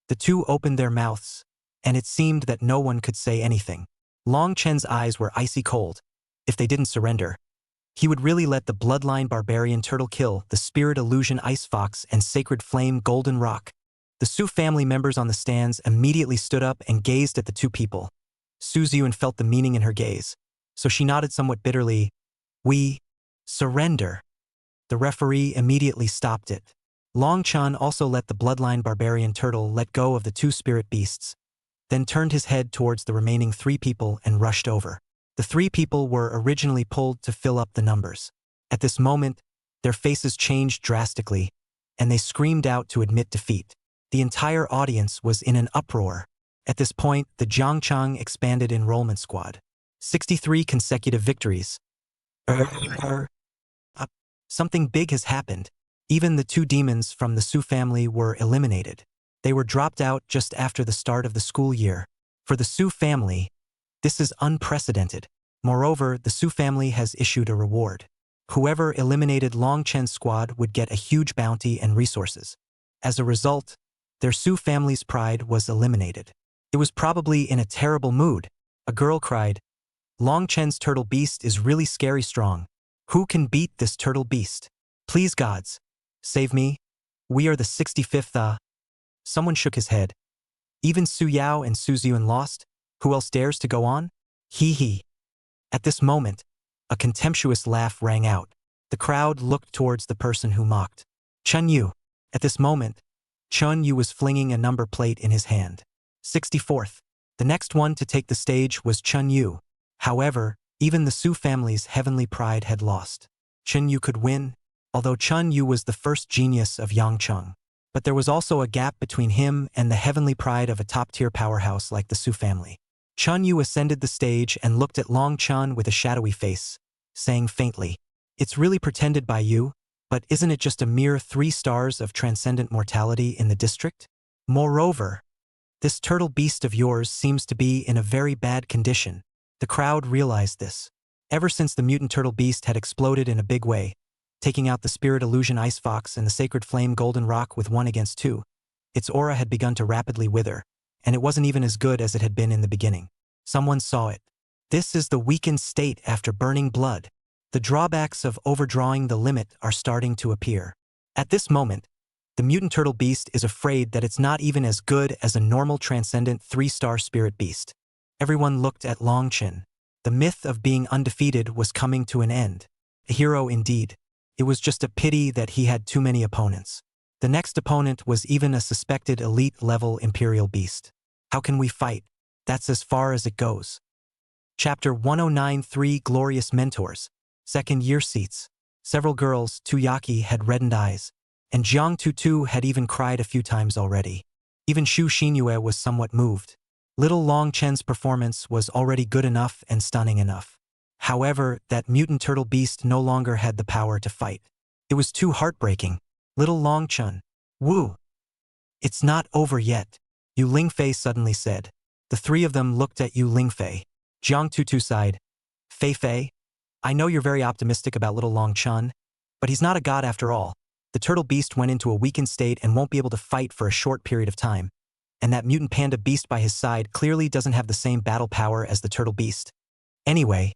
The two opened their mouths, and it seemed that no one could say anything. Long Chen's eyes were icy cold. If they didn't surrender, he would really let the bloodline barbarian turtle kill the spirit illusion ice fox and sacred flame golden rock. The Su family members on the stands immediately stood up and gazed at the two people. Su Ziyuan felt the meaning in her gaze, so she nodded somewhat bitterly. "We surrender." The referee immediately stopped it. Long Chen also let the bloodline barbarian turtle let go of the two spirit beasts, then turned his head towards the remaining three people and rushed over. The three people were originally pulled to fill up the numbers. At this moment, their faces changed drastically, and they screamed out to admit defeat. The entire audience was in an uproar. At this point, the Jiangchang expanded enrollment squad. 63 consecutive victories. Something big has happened. Even the two demons from the Su family were eliminated. They were dropped out just after the start of the school year. For the Su family, this is unprecedented. Moreover, the Su family has issued a reward. Whoever eliminated Long Chen's squad would get a huge bounty and resources. As a result, their Su family's pride was eliminated. It was probably in a terrible mood. A girl cried, "Long Chen's turtle beast is really scary strong. Who can beat this turtle beast? Please gods, save me. We are the 65th. Someone shook his head. "Even Su Yao and Su Ziyuan lost? Who else dares to go on? Hee hee." At this moment, a contemptuous laugh rang out. The crowd looked towards the person who mocked. Chun Yu. At this moment, Chun Yu was flinging a number plate in his hand. 64th. The next one to take the stage was Chun Yu. However, even the Su family's heavenly pride had lost. Chun Yu could win, although Chun Yu was the first genius of Yangcheng. But there was also a gap between him and the heavenly pride of a top-tier powerhouse like the Su family. Chun Yu ascended the stage and looked at Long Chen with a shadowy face, saying faintly, "It's really pretended by you, but isn't it just a mere 3 stars of transcendent mortality in the district? Moreover, this turtle beast of yours seems to be in a very bad condition." The crowd realized this. Ever since the mutant turtle beast had exploded in a big way, taking out the spirit illusion ice fox and the sacred flame golden rock with 1 against 2, its aura had begun to rapidly wither, and it wasn't even as good as it had been in the beginning. Someone saw it. This is the weakened state after burning blood. The drawbacks of overdrawing the limit are starting to appear. At this moment, the mutant turtle beast is afraid that it's not even as good as a normal transcendent 3-star spirit beast. Everyone looked at Long Chen. The myth of being undefeated was coming to an end. A hero indeed. It was just a pity that he had too many opponents. The next opponent was even a suspected elite-level imperial beast. How can we fight? That's as far as it goes. Chapter 109 3 Glorious Mentors. second-year seats. Several girls, Tuyaki, had reddened eyes, and Jiang Tutu had even cried a few times already. Even Shu Xinyue was somewhat moved. Little Long Chen's performance was already good enough and stunning enough. However, that mutant turtle beast no longer had the power to fight. It was too heartbreaking. Little Long Chen. Woo! It's not over yet, Yu Lingfei suddenly said. The three of them looked at Yu Lingfei. Jiang Tutu sighed. Fei Fei, I know you're very optimistic about Little Long Chen, but he's not a god after all. The turtle beast went into a weakened state and won't be able to fight for a short period of time. And that mutant panda beast by his side clearly doesn't have the same battle power as the turtle beast. Anyway,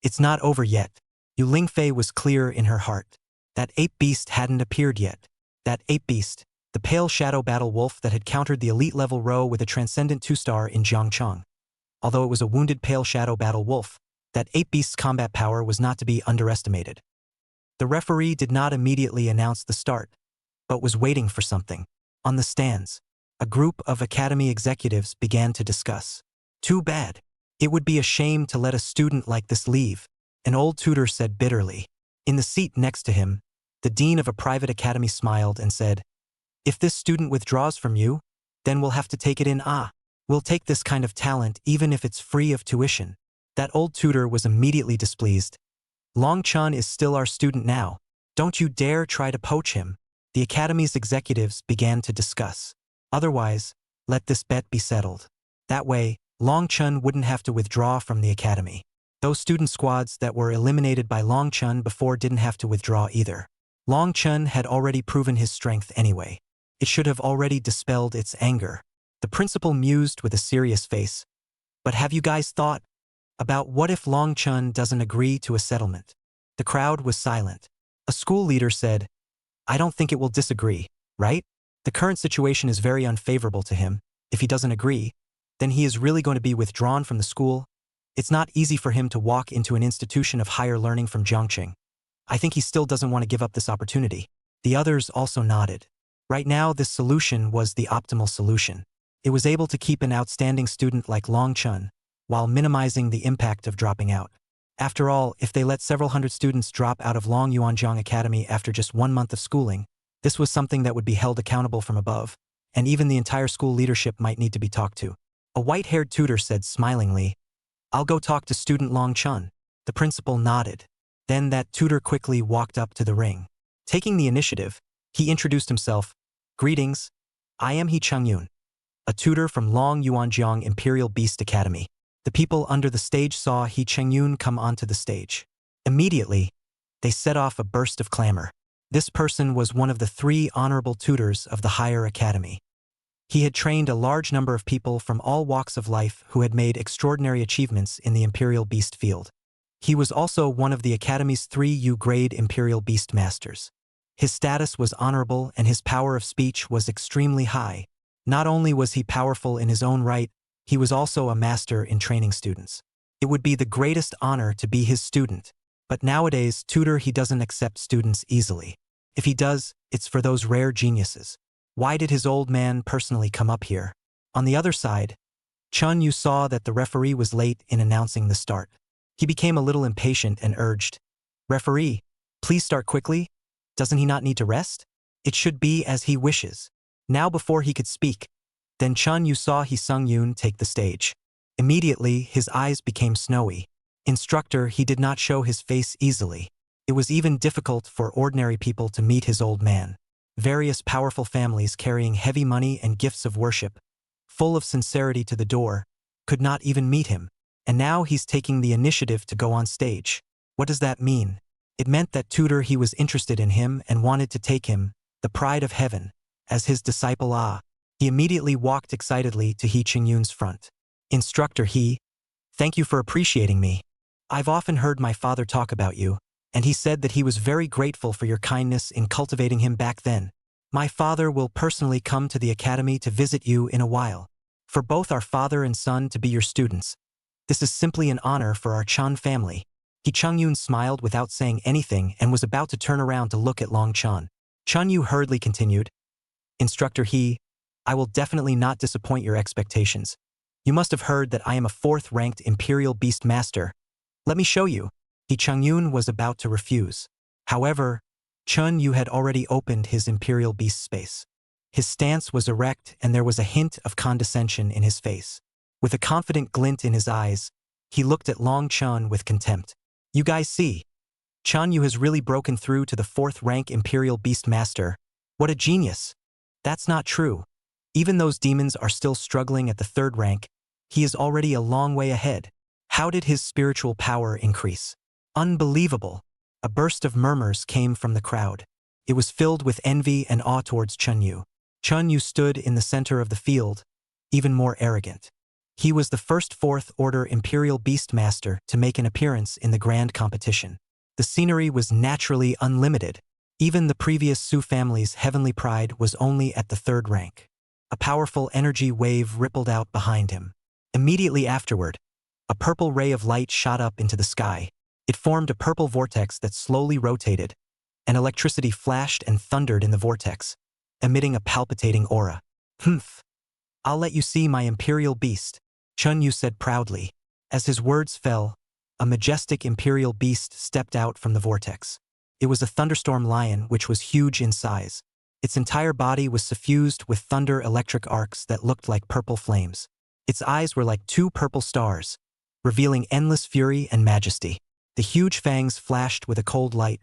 it's not over yet. Yu Lingfei was clear in her heart. That ape beast hadn't appeared yet. That ape beast, the pale shadow battle wolf that had countered the elite level row with a transcendent 2-star in Jiangcheng. Although it was a wounded pale shadow battle wolf, that ape beast's combat power was not to be underestimated. The referee did not immediately announce the start, but was waiting for something. On the stands, a group of academy executives began to discuss. Too bad. It would be a shame to let a student like this leave, an old tutor said bitterly. In the seat next to him, the dean of a private academy smiled and said, If this student withdraws from you, then we'll have to take it in. We'll take this kind of talent even if it's free of tuition. That old tutor was immediately displeased. Long Chen is still our student now. Don't you dare try to poach him. The academy's executives began to discuss. Otherwise, let this bet be settled. That way, Long Chen wouldn't have to withdraw from the academy. Those student squads that were eliminated by Long Chen before didn't have to withdraw either. Long Chen had already proven his strength anyway. It should have already dispelled its anger. The principal mused with a serious face. But have you guys thought about what if Long Chen doesn't agree to a settlement? The crowd was silent. A school leader said, I don't think it will disagree, right? The current situation is very unfavorable to him. If he doesn't agree, then he is really going to be withdrawn from the school. It's not easy for him to walk into an institution of higher learning from Jiangqing. I think he still doesn't want to give up this opportunity. The others also nodded. Right now, this solution was the optimal solution. It was able to keep an outstanding student like Long Chen, while minimizing the impact of dropping out. After all, if they let several hundred students drop out of Long Yuanjiang Academy after just 1 month of schooling, this was something that would be held accountable from above, and even the entire school leadership might need to be talked to. A white-haired tutor said smilingly, I'll go talk to student Long Chen. The principal nodded. Then that tutor quickly walked up to the ring. Taking the initiative, he introduced himself. Greetings, I am He Changyun, a tutor from Long Yuanjiang Imperial Beast Academy. The people under the stage saw He Changyun come onto the stage. Immediately, they set off a burst of clamor. This person was one of the 3 honorable tutors of the higher academy. He had trained a large number of people from all walks of life who had made extraordinary achievements in the Imperial Beast field. He was also one of the Academy's 3 U-grade Imperial Beast Masters. His status was honorable and his power of speech was extremely high. Not only was he powerful in his own right, he was also a master in training students. It would be the greatest honor to be his student, but nowadays, tutor he doesn't accept students easily. If he does, it's for those rare geniuses. Why did his old man personally come up here? On the other side, Chun Yu saw that the referee was late in announcing the start. He became a little impatient and urged, Referee, please start quickly. Doesn't he not need to rest? It should be as he wishes. Now before he could speak, then Chun Yu saw He Sung-yoon take the stage. Immediately, his eyes became snowy. Instructor, he did not show his face easily. It was even difficult for ordinary people to meet his old man. Various powerful families carrying heavy money and gifts of worship, full of sincerity to the door, could not even meet him. And now he's taking the initiative to go on stage. What does that mean? It meant that tutor he was interested in him and wanted to take him, the pride of heaven, as his disciple. He immediately walked excitedly to He Qingyun's front. Instructor He, thank you for appreciating me. I've often heard my father talk about you, and he said that he was very grateful for your kindness in cultivating him back then. My father will personally come to the academy to visit you in a while. For both our father and son to be your students, this is simply an honor for our Chan family. He Changyun smiled without saying anything and was about to turn around to look at Long Chan. Chun Yu hurriedly continued, Instructor He, I will definitely not disappoint your expectations. You must have heard that I am a 4th-ranked Imperial Beast Master. Let me show you. He He Changyun was about to refuse. However, Chun Yu had already opened his Imperial Beast space. His stance was erect and there was a hint of condescension in his face. With a confident glint in his eyes, he looked at Long Chun with contempt. You guys see. Chun Yu has really broken through to the 4th rank Imperial Beast Master. What a genius. That's not true. Even those demons are still struggling at the 3rd rank. He is already a long way ahead. How did his spiritual power increase? Unbelievable. A burst of murmurs came from the crowd. It was filled with envy and awe towards Chun Yu. Chun Yu stood in the center of the field, even more arrogant. He was the first 4th Order Imperial Beast Master to make an appearance in the grand competition. The scenery was naturally unlimited. Even the previous Su family's heavenly pride was only at the 3rd rank. A powerful energy wave rippled out behind him. Immediately afterward, a purple ray of light shot up into the sky. It formed a purple vortex that slowly rotated, and electricity flashed and thundered in the vortex, emitting a palpitating aura. Humph! I'll let you see my Imperial Beast, Chun Yu said proudly. As his words fell, a majestic Imperial Beast stepped out from the vortex. It was a thunderstorm lion which was huge in size. Its entire body was suffused with thunder electric arcs that looked like purple flames. Its eyes were like 2 purple stars, revealing endless fury and majesty. The huge fangs flashed with a cold light,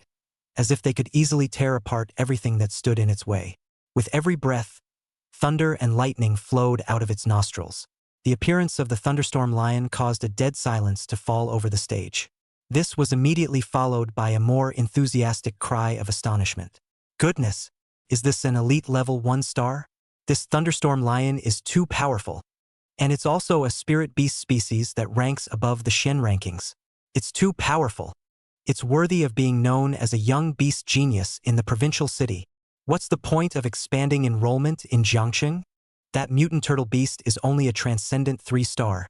as if they could easily tear apart everything that stood in its way. With every breath, thunder and lightning flowed out of its nostrils. The appearance of the thunderstorm lion caused a dead silence to fall over the stage. This was immediately followed by a more enthusiastic cry of astonishment. Goodness! Is this an elite level 1 star? This thunderstorm lion is too powerful. And it's also a spirit beast species that ranks above the Shen rankings. It's too powerful. It's worthy of being known as a young beast genius in the provincial city. What's the point of expanding enrollment in Jiangxing? That mutant turtle beast is only a transcendent 3-star.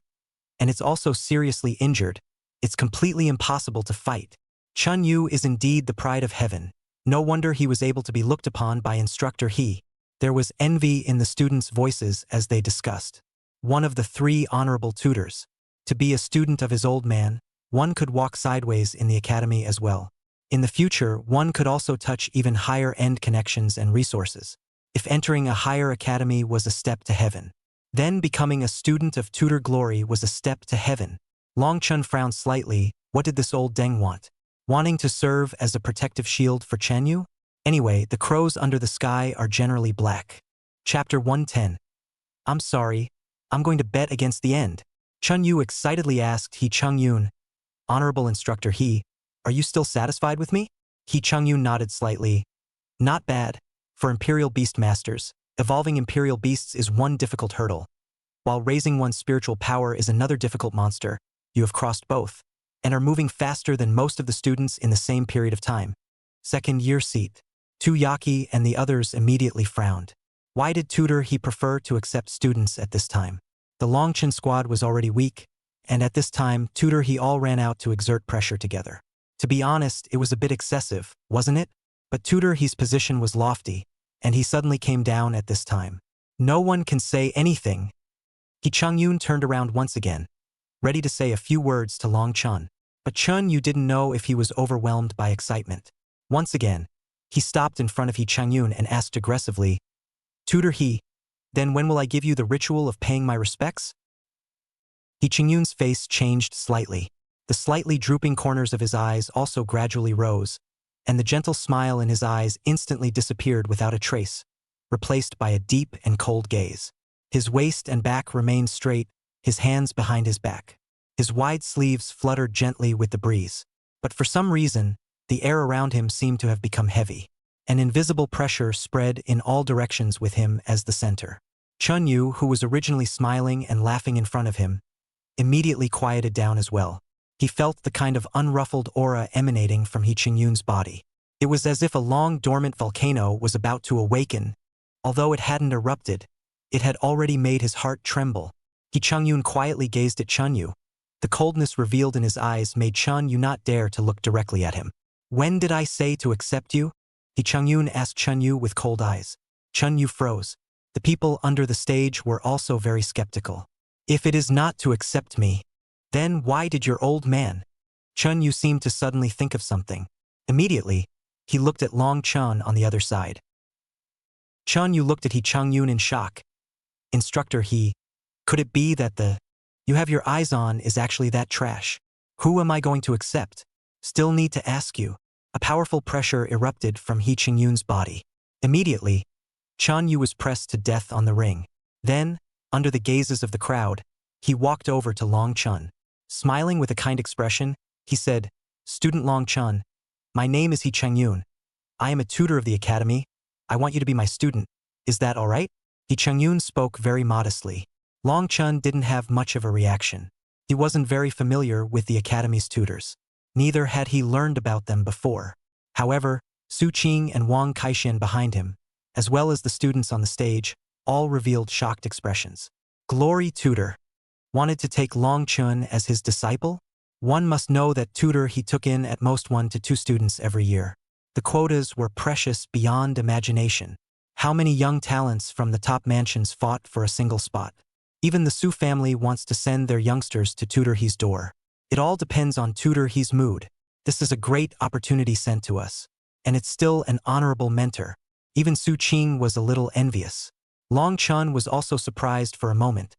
And it's also seriously injured. It's completely impossible to fight. Chun Yu is indeed the pride of heaven. No wonder he was able to be looked upon by instructor He. There was envy in the students' voices as they discussed. One of the 3 honorable tutors. To be a student of his old man, one could walk sideways in the academy as well. In the future, one could also touch even higher-end connections and resources. If entering a higher academy was a step to heaven, then becoming a student of tutor glory was a step to heaven. Long Chun frowned slightly. What did this old deng want? Wanting to serve as a protective shield for Chen Yu? Anyway, the crows under the sky are generally black. Chapter 110. I'm sorry, I'm going to bet against the end. Chun Yu excitedly asked He Changyun. Honorable instructor He, are you still satisfied with me? He Changyun nodded slightly. Not bad. For Imperial Beast Masters, evolving Imperial Beasts is one difficult hurdle. While raising one's spiritual power is another difficult monster, you have crossed both, and are moving faster than most of the students in the same period of time. 2nd year seat. Tu Yaki and the others immediately frowned. Why did tutor He prefer to accept students at this time? The Longchen squad was already weak, and at this time, tutor He all ran out to exert pressure together. To be honest, it was a bit excessive, wasn't it? But tutor He's position was lofty, and he suddenly came down at this time. No one can say anything. He Changyun turned around once again, ready to say a few words to Long Chun. But Chun Yu didn't know if he was overwhelmed by excitement. Once again, he stopped in front of He Changyun and asked aggressively, Tutor He, then when will I give you the ritual of paying my respects? He Changyun's face changed slightly. The slightly drooping corners of his eyes also gradually rose, and the gentle smile in his eyes instantly disappeared without a trace, replaced by a deep and cold gaze. His waist and back remained straight, his hands behind his back. His wide sleeves fluttered gently with the breeze. But for some reason, the air around him seemed to have become heavy. An invisible pressure spread in all directions with him as the center. Chun Yu, who was originally smiling and laughing in front of him, immediately quieted down as well. He felt the kind of unruffled aura emanating from He Changyun's body. It was as if a long-dormant volcano was about to awaken. Although it hadn't erupted, it had already made his heart tremble. He Changyun quietly gazed at Chun Yu. The coldness revealed in his eyes made Chun Yu not dare to look directly at him. When did I say to accept you? He Changyun asked Chun Yu with cold eyes. Chun Yu froze. The people under the stage were also very skeptical. If it is not to accept me, then why did your old man? Chun Yu seemed to suddenly think of something. Immediately, he looked at Long Chun on the other side. Chun Yu looked at He Chung-yoon in shock. Instructor He, could it be that the you have your eyes on is actually that trash? Who am I going to accept? Still need to ask you. A powerful pressure erupted from He Chung-yoon's body. Immediately, Chun Yu was pressed to death on the ring. Then, under the gazes of the crowd, he walked over to Long Chun. Smiling with a kind expression, he said, "Student Long Chun, my name is He Chung-yoon. I am a tutor of the academy. I want you to be my student. Is that all right?" He Chung-yoon spoke very modestly. Long Chun didn't have much of a reaction. He wasn't very familiar with the academy's tutors. Neither had he learned about them before. However, Su Qing and Wang Kaixin behind him, as well as the students on the stage, all revealed shocked expressions. Glory tutor. Wanted to take Long Chun as his disciple? One must know that tutor he took in at most 1 to 2 students every year. The quotas were precious beyond imagination. How many young talents from the top mansions fought for a single spot? Even the Su family wants to send their youngsters to tutor he's door. It all depends on tutor he's mood. This is a great opportunity sent to us. And it's still an honorable mentor. Even Su Qing was a little envious. Long Chun was also surprised for a moment,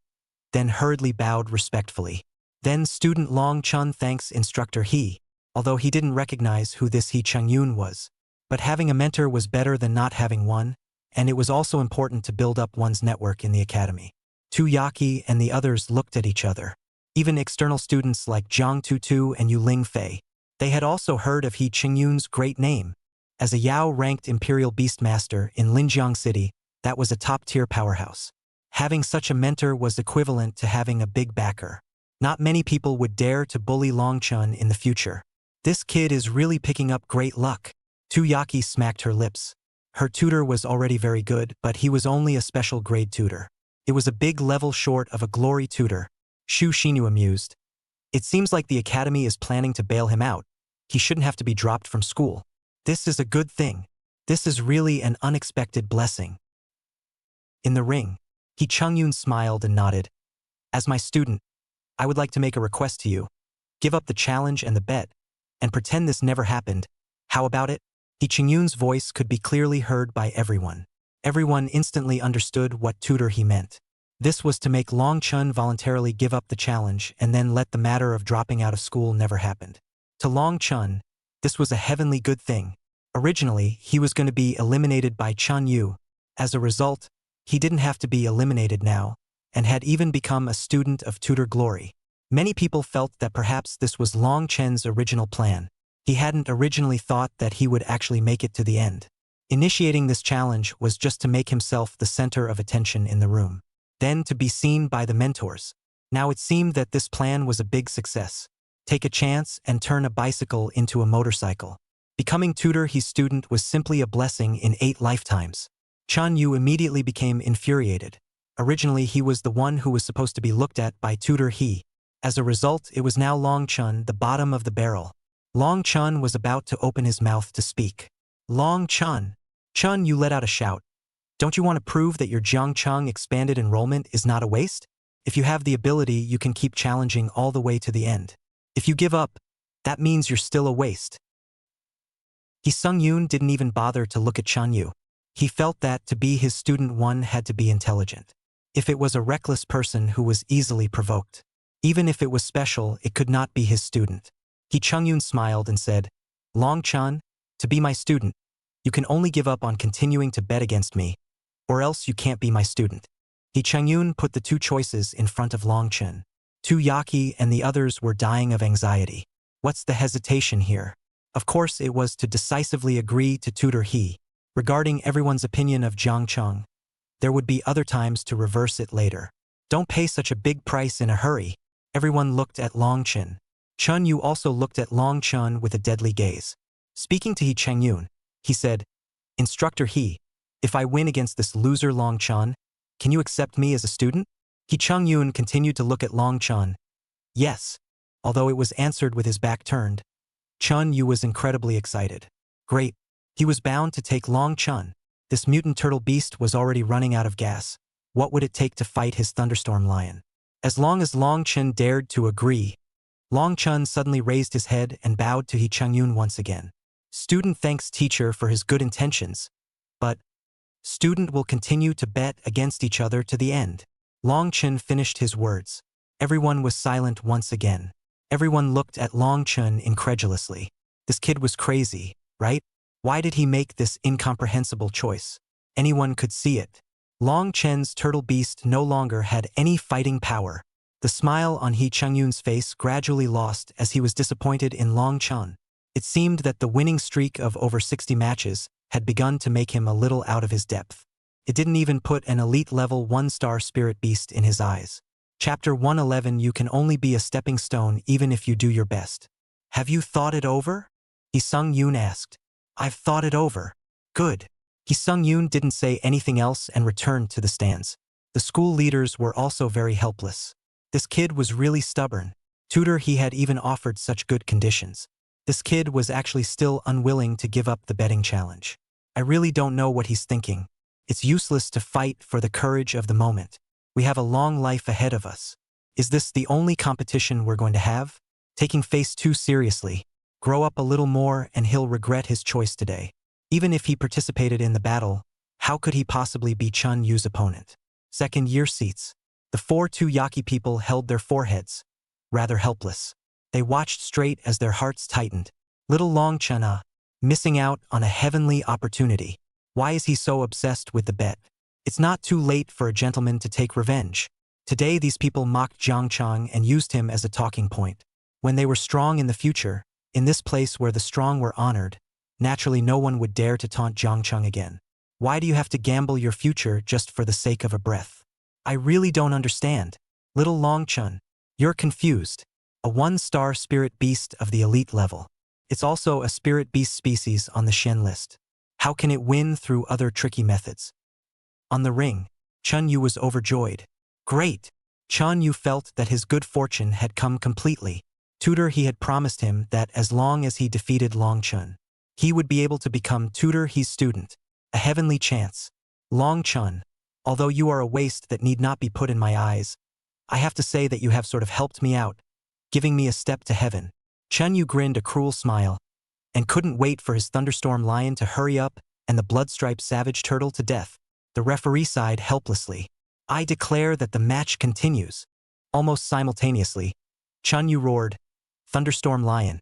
then hurriedly bowed respectfully. Then student Long Chun thanks instructor He, although he didn't recognize who this He Chung-yoon was. But having a mentor was better than not having one, and it was also important to build up one's network in the academy. Tu Yaki and the others looked at each other. Even external students like Zhang Tutu and Yu Ling Fei. They had also heard of He Chung-yoon's great name. As a Yao-ranked Imperial Beastmaster in Linjiang City, that was a top-tier powerhouse. Having such a mentor was equivalent to having a big backer. Not many people would dare to bully Long Chun in the future. This kid is really picking up great luck. Tu Yaki smacked her lips. Her tutor was already very good, but he was only a special grade tutor. It was a big level short of a glory tutor. Shu Xinyu amused. It seems like the academy is planning to bail him out. He shouldn't have to be dropped from school. This is a good thing. This is really an unexpected blessing. In the ring, He Chung-yoon smiled and nodded. As my student, I would like to make a request to you. Give up the challenge and the bet, and pretend this never happened. How about it? He Chung-yoon's voice could be clearly heard by everyone. Everyone instantly understood what tutor he meant. This was to make Long Chun voluntarily give up the challenge and then let the matter of dropping out of school never happened. To Long Chun, this was a heavenly good thing. Originally, he was going to be eliminated by Chun Yu. As a result, he didn't have to be eliminated now, and had even become a student of tutor glory. Many people felt that perhaps this was Long Chen's original plan. He hadn't originally thought that he would actually make it to the end. Initiating this challenge was just to make himself the center of attention in the room. Then to be seen by the mentors. Now it seemed that this plan was a big success. Take a chance and turn a bicycle into a motorcycle. Becoming tutor he's student was simply a blessing in 8 lifetimes. Chun Yu immediately became infuriated. Originally he was the one who was supposed to be looked at by tutor he. As a result, it was now Long Chun, the bottom of the barrel. Long Chun was about to open his mouth to speak. Long Chun. Chun Yu let out a shout. Don't you want to prove that your Jiangcheng expanded enrollment is not a waste? If you have the ability, you can keep challenging all the way to the end. If you give up, that means you're still a waste. He Sung-yoon didn't even bother to look at Chun Yu. He felt that to be his student one had to be intelligent. If it was a reckless person who was easily provoked, even if it was special, it could not be his student. He Chung-yoon smiled and said, Long Chun, to be my student, you can only give up on continuing to bet against me, or else you can't be my student. He Chung-yoon put the 2 choices in front of Long Chun. Tu Yaki and the others were dying of anxiety. What's the hesitation here? Of course it was to decisively agree to tutor he. Regarding everyone's opinion of Jiangcheng, there would be other times to reverse it later. Don't pay such a big price in a hurry. Everyone looked at Long Chun. Chun Yu also looked at Long Chun with a deadly gaze. Speaking to He Chung-yoon, he said, Instructor He, if I win against this loser Long Chun, can you accept me as a student? He Chung-yoon continued to look at Long Chun. Yes. Although it was answered with his back turned, Chun Yu was incredibly excited. Great. He was bound to take Long Chun. This mutant turtle beast was already running out of gas. What would it take to fight his thunderstorm lion? As long as Long Chun dared to agree, Long Chun suddenly raised his head and bowed to He Chungyun once again. Student thanks teacher for his good intentions, but student will continue to bet against each other to the end. Long Chun finished his words. Everyone was silent once again. Everyone looked at Long Chun incredulously. This kid was crazy, right? Why did he make this incomprehensible choice? Anyone could see it. Long Chen's turtle beast no longer had any fighting power. The smile on He Chungyun's face gradually lost as he was disappointed in Long Chun. It seemed that the winning streak of over 60 matches had begun to make him a little out of his depth. It didn't even put an elite level 1-star spirit beast in his eyes. Chapter 111. You can only be a stepping stone even if you do your best. Have you thought it over? He Sung-yoon asked. I've thought it over. Good. He Sung-yoon didn't say anything else and returned to the stands. The school leaders were also very helpless. This kid was really stubborn. Tutor, he had even offered such good conditions. This kid was actually still unwilling to give up the betting challenge. I really don't know what he's thinking. It's useless to fight for the courage of the moment. We have a long life ahead of us. Is this the only competition we're going to have? Taking face too seriously. Grow up a little more and he'll regret his choice today. Even if he participated in the battle, how could he possibly be Chun Yu's opponent? Second year seats. The 4-2 Yaki people held their foreheads, rather helpless. They watched straight as their hearts tightened. Little Long Chun, missing out on a heavenly opportunity. Why is he so obsessed with the bet? It's not too late for a gentleman to take revenge. Today these people mocked Jiang Chang and used him as a talking point. When they were strong in the future, in this place where the strong were honored, naturally no one would dare to taunt Jiang Chang again. Why do you have to gamble your future just for the sake of a breath? I really don't understand. Little Long Chun, you're confused. A 1-star spirit beast of the elite level. It's also a spirit beast species on the Shen list. How can it win through other tricky methods? On the ring, Chun Yu was overjoyed. Great! Chun Yu felt that his good fortune had come completely. Tutor, he had promised him that as long as he defeated Long Chun, he would be able to become Tutor He's student. A heavenly chance. Long Chun, although you are a waste that need not be put in my eyes, I have to say that you have sort of helped me out, giving me a step to heaven. Chun Yu grinned a cruel smile, and couldn't wait for his thunderstorm lion to hurry up and the blood-striped savage turtle to death. The referee sighed helplessly. I declare that the match continues. Almost simultaneously, Chun Yu roared, Thunderstorm Lion.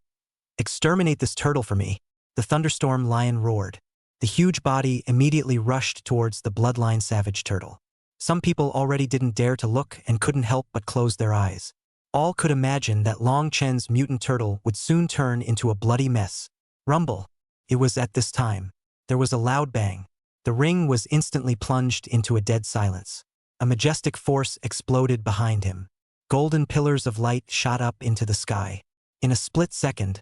Exterminate this turtle for me. The thunderstorm lion roared. The huge body immediately rushed towards the bloodline savage turtle. Some people already didn't dare to look and couldn't help but close their eyes. All could imagine that Long Chen's mutant turtle would soon turn into a bloody mess. Rumble. It was at this time. There was a loud bang. The ring was instantly plunged into a dead silence. A majestic force exploded behind him. Golden pillars of light shot up into the sky. In a split second,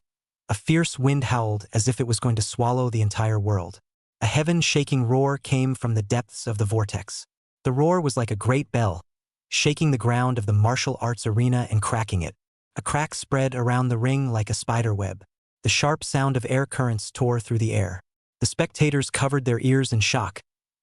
a fierce wind howled as if it was going to swallow the entire world. A heaven-shaking roar came from the depths of the vortex. The roar was like a great bell, shaking the ground of the martial arts arena and cracking it. A crack spread around the ring like a spider web. The sharp sound of air currents tore through the air. The spectators covered their ears in shock,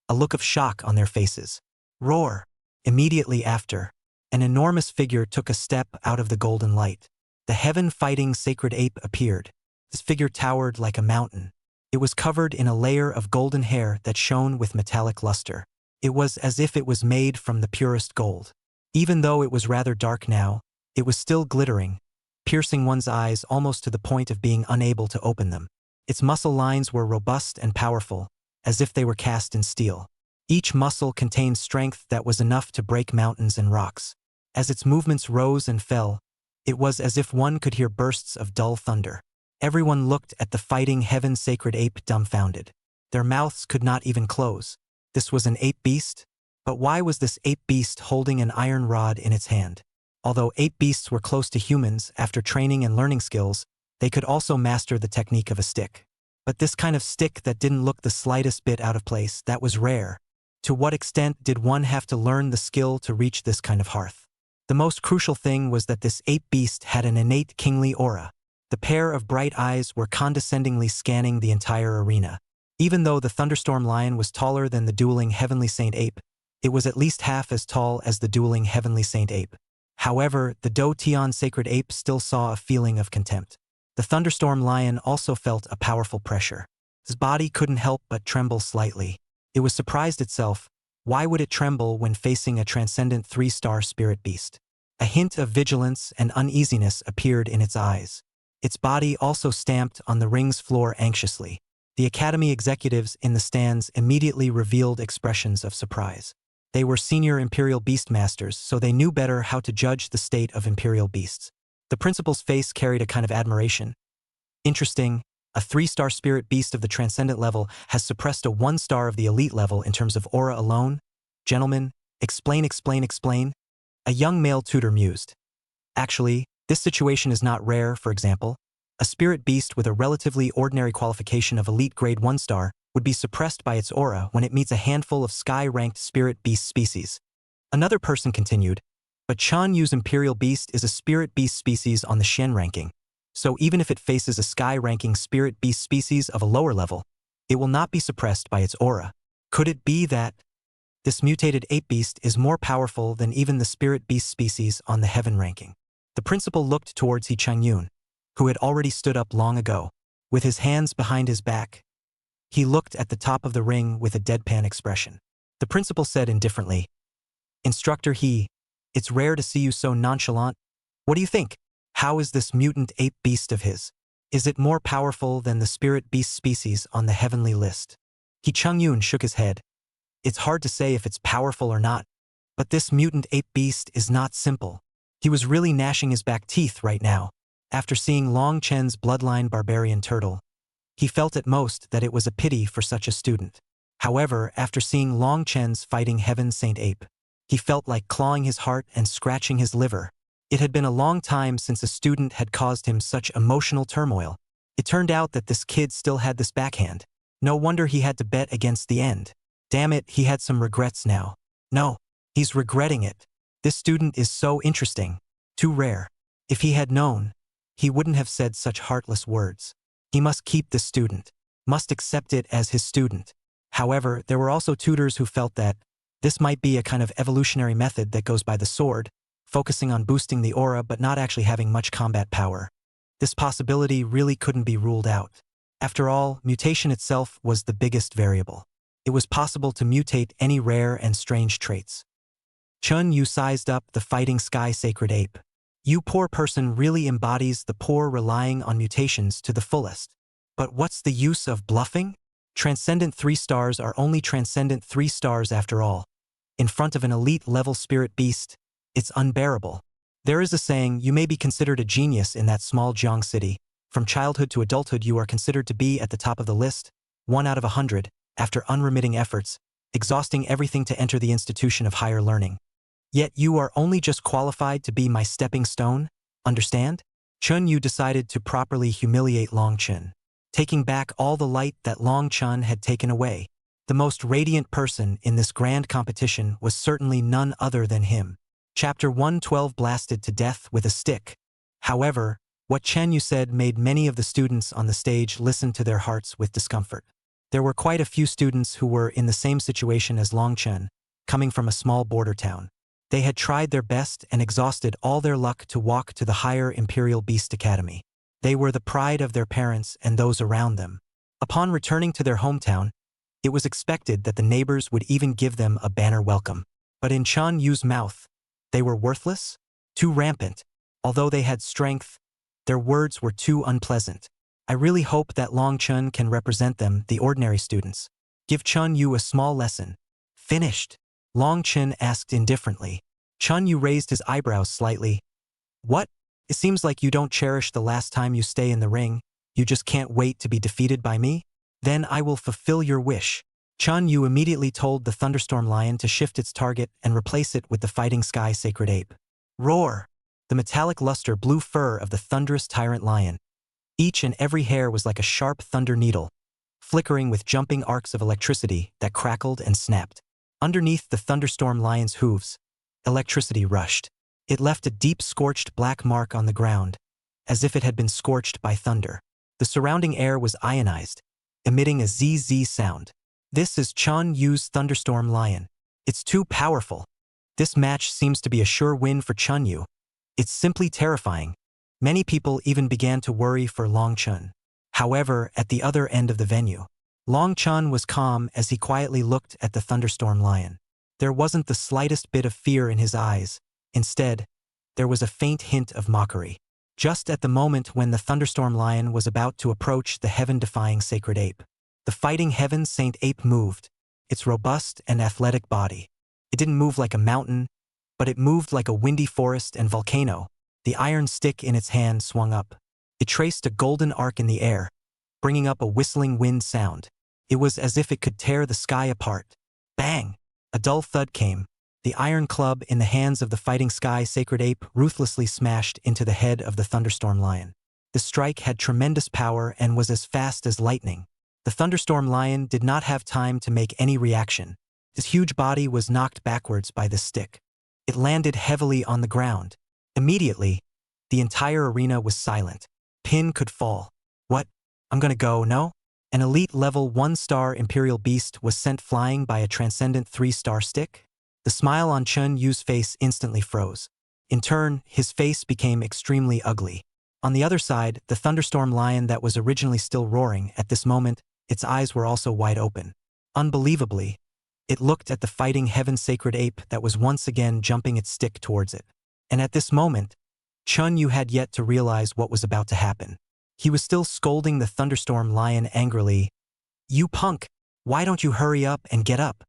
a look of shock on their faces. Roar! Immediately after, an enormous figure took a step out of the golden light. The heaven-fighting sacred ape appeared. This figure towered like a mountain. It was covered in a layer of golden hair that shone with metallic luster. It was as if it was made from the purest gold. Even though it was rather dark now, it was still glittering, piercing one's eyes almost to the point of being unable to open them. Its muscle lines were robust and powerful, as if they were cast in steel. Each muscle contained strength that was enough to break mountains and rocks. As its movements rose and fell, it was as if one could hear bursts of dull thunder. Everyone looked at the fighting heaven-sacred ape dumbfounded. Their mouths could not even close. This was an ape beast? But why was this ape beast holding an iron rod in its hand? Although ape beasts were close to humans after training and learning skills, they could also master the technique of a stick. But this kind of stick that didn't look the slightest bit out of place, that was rare. To what extent did one have to learn the skill to reach this kind of hearth? The most crucial thing was that this ape beast had an innate kingly aura. The pair of bright eyes were condescendingly scanning the entire arena. Even though the thunderstorm lion was taller than the dueling heavenly saint ape, it was at least half as tall as the dueling heavenly saint ape. However, the Do Tian sacred ape still saw a feeling of contempt. The thunderstorm lion also felt a powerful pressure. His body couldn't help but tremble slightly. It was surprised itself. Why would it tremble when facing a transcendent 3-star spirit beast? A hint of vigilance and uneasiness appeared in its eyes. Its body also stamped on the ring's floor anxiously. The Academy executives in the stands immediately revealed expressions of surprise. They were senior Imperial Beastmasters, so they knew better how to judge the state of Imperial beasts. The principal's face carried a kind of admiration. Interesting, a 3-star spirit beast of the transcendent level has suppressed a 1-star of the elite level in terms of aura alone? Gentlemen, explain. A young male tutor mused. Actually, this situation is not rare. For example, a spirit beast with a relatively ordinary qualification of elite grade 1-star would be suppressed by its aura when it meets a handful of sky-ranked spirit beast species. Another person continued, but Chan Yu's Imperial Beast is a spirit beast species on the Shen ranking, so even if it faces a sky-ranking spirit beast species of a lower level, it will not be suppressed by its aura. Could it be that this mutated ape beast is more powerful than even the spirit beast species on the heaven ranking? The principal looked towards He Changyun, who had already stood up long ago. With his hands behind his back, he looked at the top of the ring with a deadpan expression. The principal said indifferently, "Instructor He, it's rare to see you so nonchalant. What do you think? How is this mutant ape beast of his? Is it more powerful than the spirit beast species on the heavenly list?" He Changyun shook his head. "It's hard to say if it's powerful or not, but this mutant ape beast is not simple." He was really gnashing his back teeth right now. After seeing Long Chen's bloodline barbarian turtle, he felt at most that it was a pity for such a student. However, after seeing Long Chen's fighting Heaven Saint Ape, he felt like clawing his heart and scratching his liver. It had been a long time since a student had caused him such emotional turmoil. It turned out that this kid still had this backhand. No wonder he had to bet against the end. Damn it, he had some regrets now. No, he's regretting it. This student is so interesting. Too rare. If he had known, he wouldn't have said such heartless words. He must keep this student, must accept it as his student. However, there were also tutors who felt that this might be a kind of evolutionary method that goes by the sword, focusing on boosting the aura but not actually having much combat power. This possibility really couldn't be ruled out. After all, mutation itself was the biggest variable. It was possible to mutate any rare and strange traits. Chun Yu sized up the fighting sky sacred ape. You poor person really embodies the poor relying on mutations to the fullest. But what's the use of bluffing? Transcendent 3 stars are only transcendent 3 stars after all. In front of an elite-level spirit beast, it's unbearable. There is a saying, you may be considered a genius in that small Jiang city. From childhood to adulthood you are considered to be at the top of the list, 1 out of 100, after unremitting efforts, exhausting everything to enter the institution of higher learning. Yet you are only just qualified to be my stepping stone, understand? Chun Yu decided to properly humiliate Long Chen, taking back all the light that Long Chen had taken away. The most radiant person in this grand competition was certainly none other than him. Chapter 112 blasted to death with a stick. However, what Chen Yu said made many of the students on the stage listen to their hearts with discomfort. There were quite a few students who were in the same situation as Long Chen, coming from a small border town. They had tried their best and exhausted all their luck to walk to the higher Imperial Beast Academy. They were the pride of their parents and those around them. Upon returning to their hometown, it was expected that the neighbors would even give them a banner welcome. But in Chan Yu's mouth, they were worthless, too rampant. Although they had strength, their words were too unpleasant. I really hope that Long Chen can represent them, the ordinary students. Give Chun Yu a small lesson. Finished? Long Chen asked indifferently. Chun Yu raised his eyebrows slightly. What? It seems like you don't cherish the last time you stay in the ring. You just can't wait to be defeated by me? Then I will fulfill your wish. Chun Yu immediately told the thunderstorm lion to shift its target and replace it with the fighting sky sacred ape. Roar! The metallic luster blue fur of the thunderous tyrant lion. Each and every hair was like a sharp thunder needle, flickering with jumping arcs of electricity that crackled and snapped. Underneath the thunderstorm lion's hooves, electricity rushed. It left a deep scorched black mark on the ground, as if it had been scorched by thunder. The surrounding air was ionized, emitting a ZZ sound. This is Chun Yu's thunderstorm lion. It's too powerful. This match seems to be a sure win for Chunyu. It's simply terrifying. Many people even began to worry for Long Chun. However, at the other end of the venue, Long Chun was calm as he quietly looked at the thunderstorm lion. There wasn't the slightest bit of fear in his eyes. Instead, there was a faint hint of mockery. Just at the moment when the thunderstorm lion was about to approach the heaven-defying sacred ape, the fighting heaven saint ape moved, its robust and athletic body. It didn't move like a mountain, but it moved like a windy forest and volcano. The iron stick in its hand swung up. It traced a golden arc in the air, bringing up a whistling wind sound. It was as if it could tear the sky apart. Bang! A dull thud came. The iron club in the hands of the fighting sky sacred ape ruthlessly smashed into the head of the thunderstorm lion. The strike had tremendous power and was as fast as lightning. The thunderstorm lion did not have time to make any reaction. His huge body was knocked backwards by the stick. It landed heavily on the ground. Immediately, the entire arena was silent. Pin could fall. What? I'm gonna go, no? An elite level 1-star Imperial Beast was sent flying by a transcendent 3-star stick? The smile on Chun Yu's face instantly froze. In turn, his face became extremely ugly. On the other side, the thunderstorm lion that was originally still roaring, at this moment, its eyes were also wide open. Unbelievably, it looked at the fighting heaven sacred ape that was once again jumping its stick towards it. And at this moment, Chun Yu had yet to realize what was about to happen. He was still scolding the thunderstorm lion angrily. "You punk! Why don't you hurry up and get up?"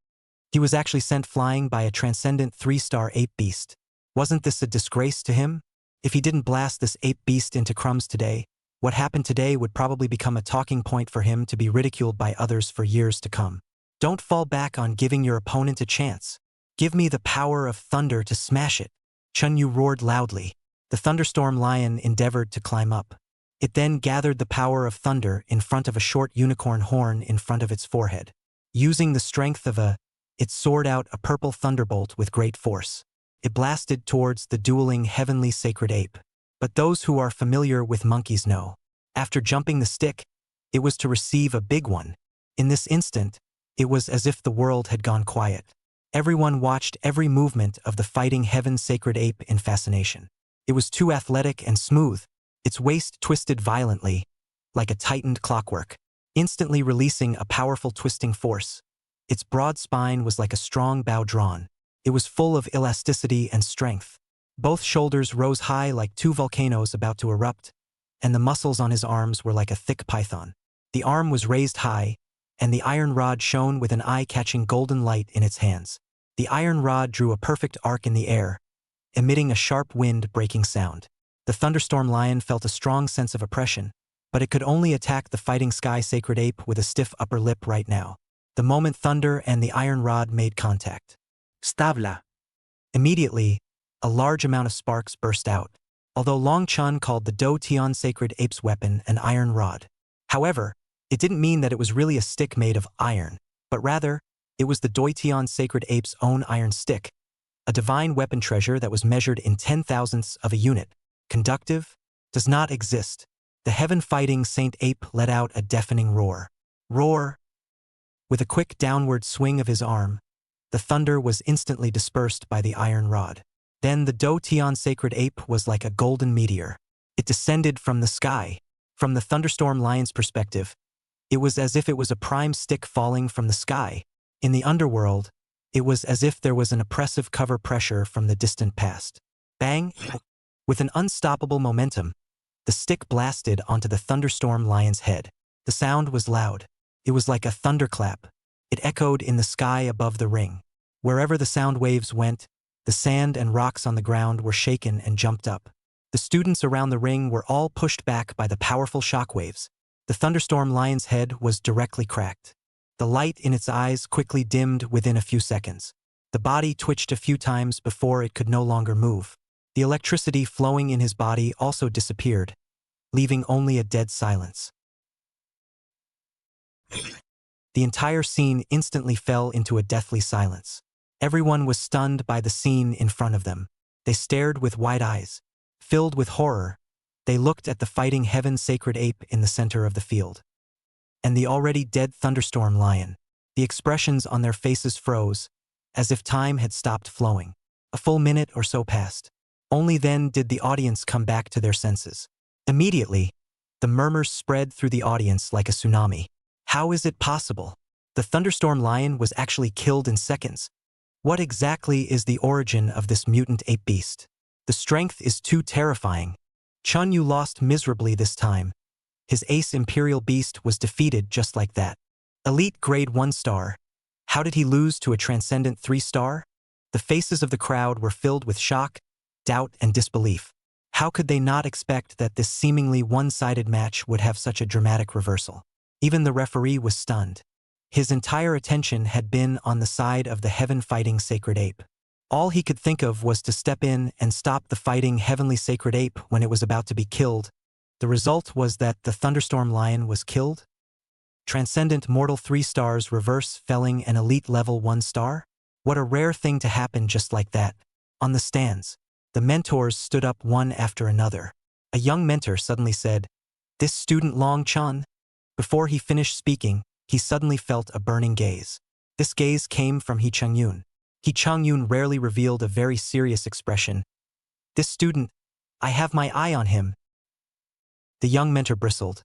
He was actually sent flying by a transcendent 3-star ape beast. Wasn't this a disgrace to him? If he didn't blast this ape beast into crumbs today, what happened today would probably become a talking point for him to be ridiculed by others for years to come. Don't fall back on giving your opponent a chance. Give me the power of thunder to smash it. Chun Yu roared loudly. The thunderstorm lion endeavored to climb up. It then gathered the power of thunder in front of a short unicorn horn in front of its forehead. Using the strength of it soared out a purple thunderbolt with great force. It blasted towards the dueling heavenly sacred ape. But those who are familiar with monkeys know. After jumping the stick, it was to receive a big one. In this instant, it was as if the world had gone quiet. Everyone watched every movement of the fighting heaven sacred ape in fascination. It was too athletic and smooth. Its waist twisted violently, like a tightened clockwork, instantly releasing a powerful twisting force. Its broad spine was like a strong bow drawn. It was full of elasticity and strength. Both shoulders rose high like two volcanoes about to erupt, and the muscles on his arms were like a thick python. The arm was raised high, and the iron rod shone with an eye-catching golden light in its hands. The iron rod drew a perfect arc in the air, emitting a sharp wind-breaking sound. The thunderstorm lion felt a strong sense of oppression, but it could only attack the fighting sky sacred ape with a stiff upper lip right now. The moment thunder and the iron rod made contact. Stabla. Immediately, a large amount of sparks burst out, although Long Chun called the Do Tian sacred ape's weapon an iron rod. However, it didn't mean that it was really a stick made of iron, but rather, it was the Doi Tian sacred ape's own iron stick, a divine weapon treasure that was measured in 10,000ths of a unit. Conductive? Does not exist. The heaven-fighting Saint Ape let out a deafening roar. Roar! With a quick downward swing of his arm, the thunder was instantly dispersed by the iron rod. Then the Do Tian sacred ape was like a golden meteor. It descended from the sky. From the thunderstorm lion's perspective, it was as if it was a prime stick falling from the sky. In the underworld, it was as if there was an oppressive cover pressure from the distant past. Bang! With an unstoppable momentum, the stick blasted onto the thunderstorm lion's head. The sound was loud. It was like a thunderclap. It echoed in the sky above the ring. Wherever the sound waves went, the sand and rocks on the ground were shaken and jumped up. The students around the ring were all pushed back by the powerful shockwaves. The thunderstorm lion's head was directly cracked. The light in its eyes quickly dimmed within a few seconds. The body twitched a few times before it could no longer move. The electricity flowing in his body also disappeared, leaving only a dead silence. The entire scene instantly fell into a deathly silence. Everyone was stunned by the scene in front of them. They stared with wide eyes. Filled with horror, they looked at the fighting heaven sacred ape in the center of the field. And the already dead thunderstorm lion. The expressions on their faces froze, as if time had stopped flowing. A full minute or so passed. Only then did the audience come back to their senses. Immediately, the murmurs spread through the audience like a tsunami. How is it possible? The thunderstorm lion was actually killed in seconds. What exactly is the origin of this mutant ape beast? The strength is too terrifying. Chunyu lost miserably this time. His ace imperial beast was defeated just like that. Elite grade 1 star. How did he lose to a transcendent 3 star? The faces of the crowd were filled with shock, doubt, and disbelief. How could they not expect that this seemingly one-sided match would have such a dramatic reversal? Even the referee was stunned. His entire attention had been on the side of the heaven-fighting sacred ape. All he could think of was to step in and stop the fighting heavenly sacred ape when it was about to be killed. The result was that the thunderstorm lion was killed? Transcendent mortal 3 stars reverse felling an elite level 1 star? What a rare thing to happen just like that. On the stands, the mentors stood up one after another. A young mentor suddenly said, "This student Long Chun." Before he finished speaking, he suddenly felt a burning gaze. This gaze came from He Chungyun. He Chungyun rarely revealed a very serious expression. "This student, I have my eye on him." The young mentor bristled.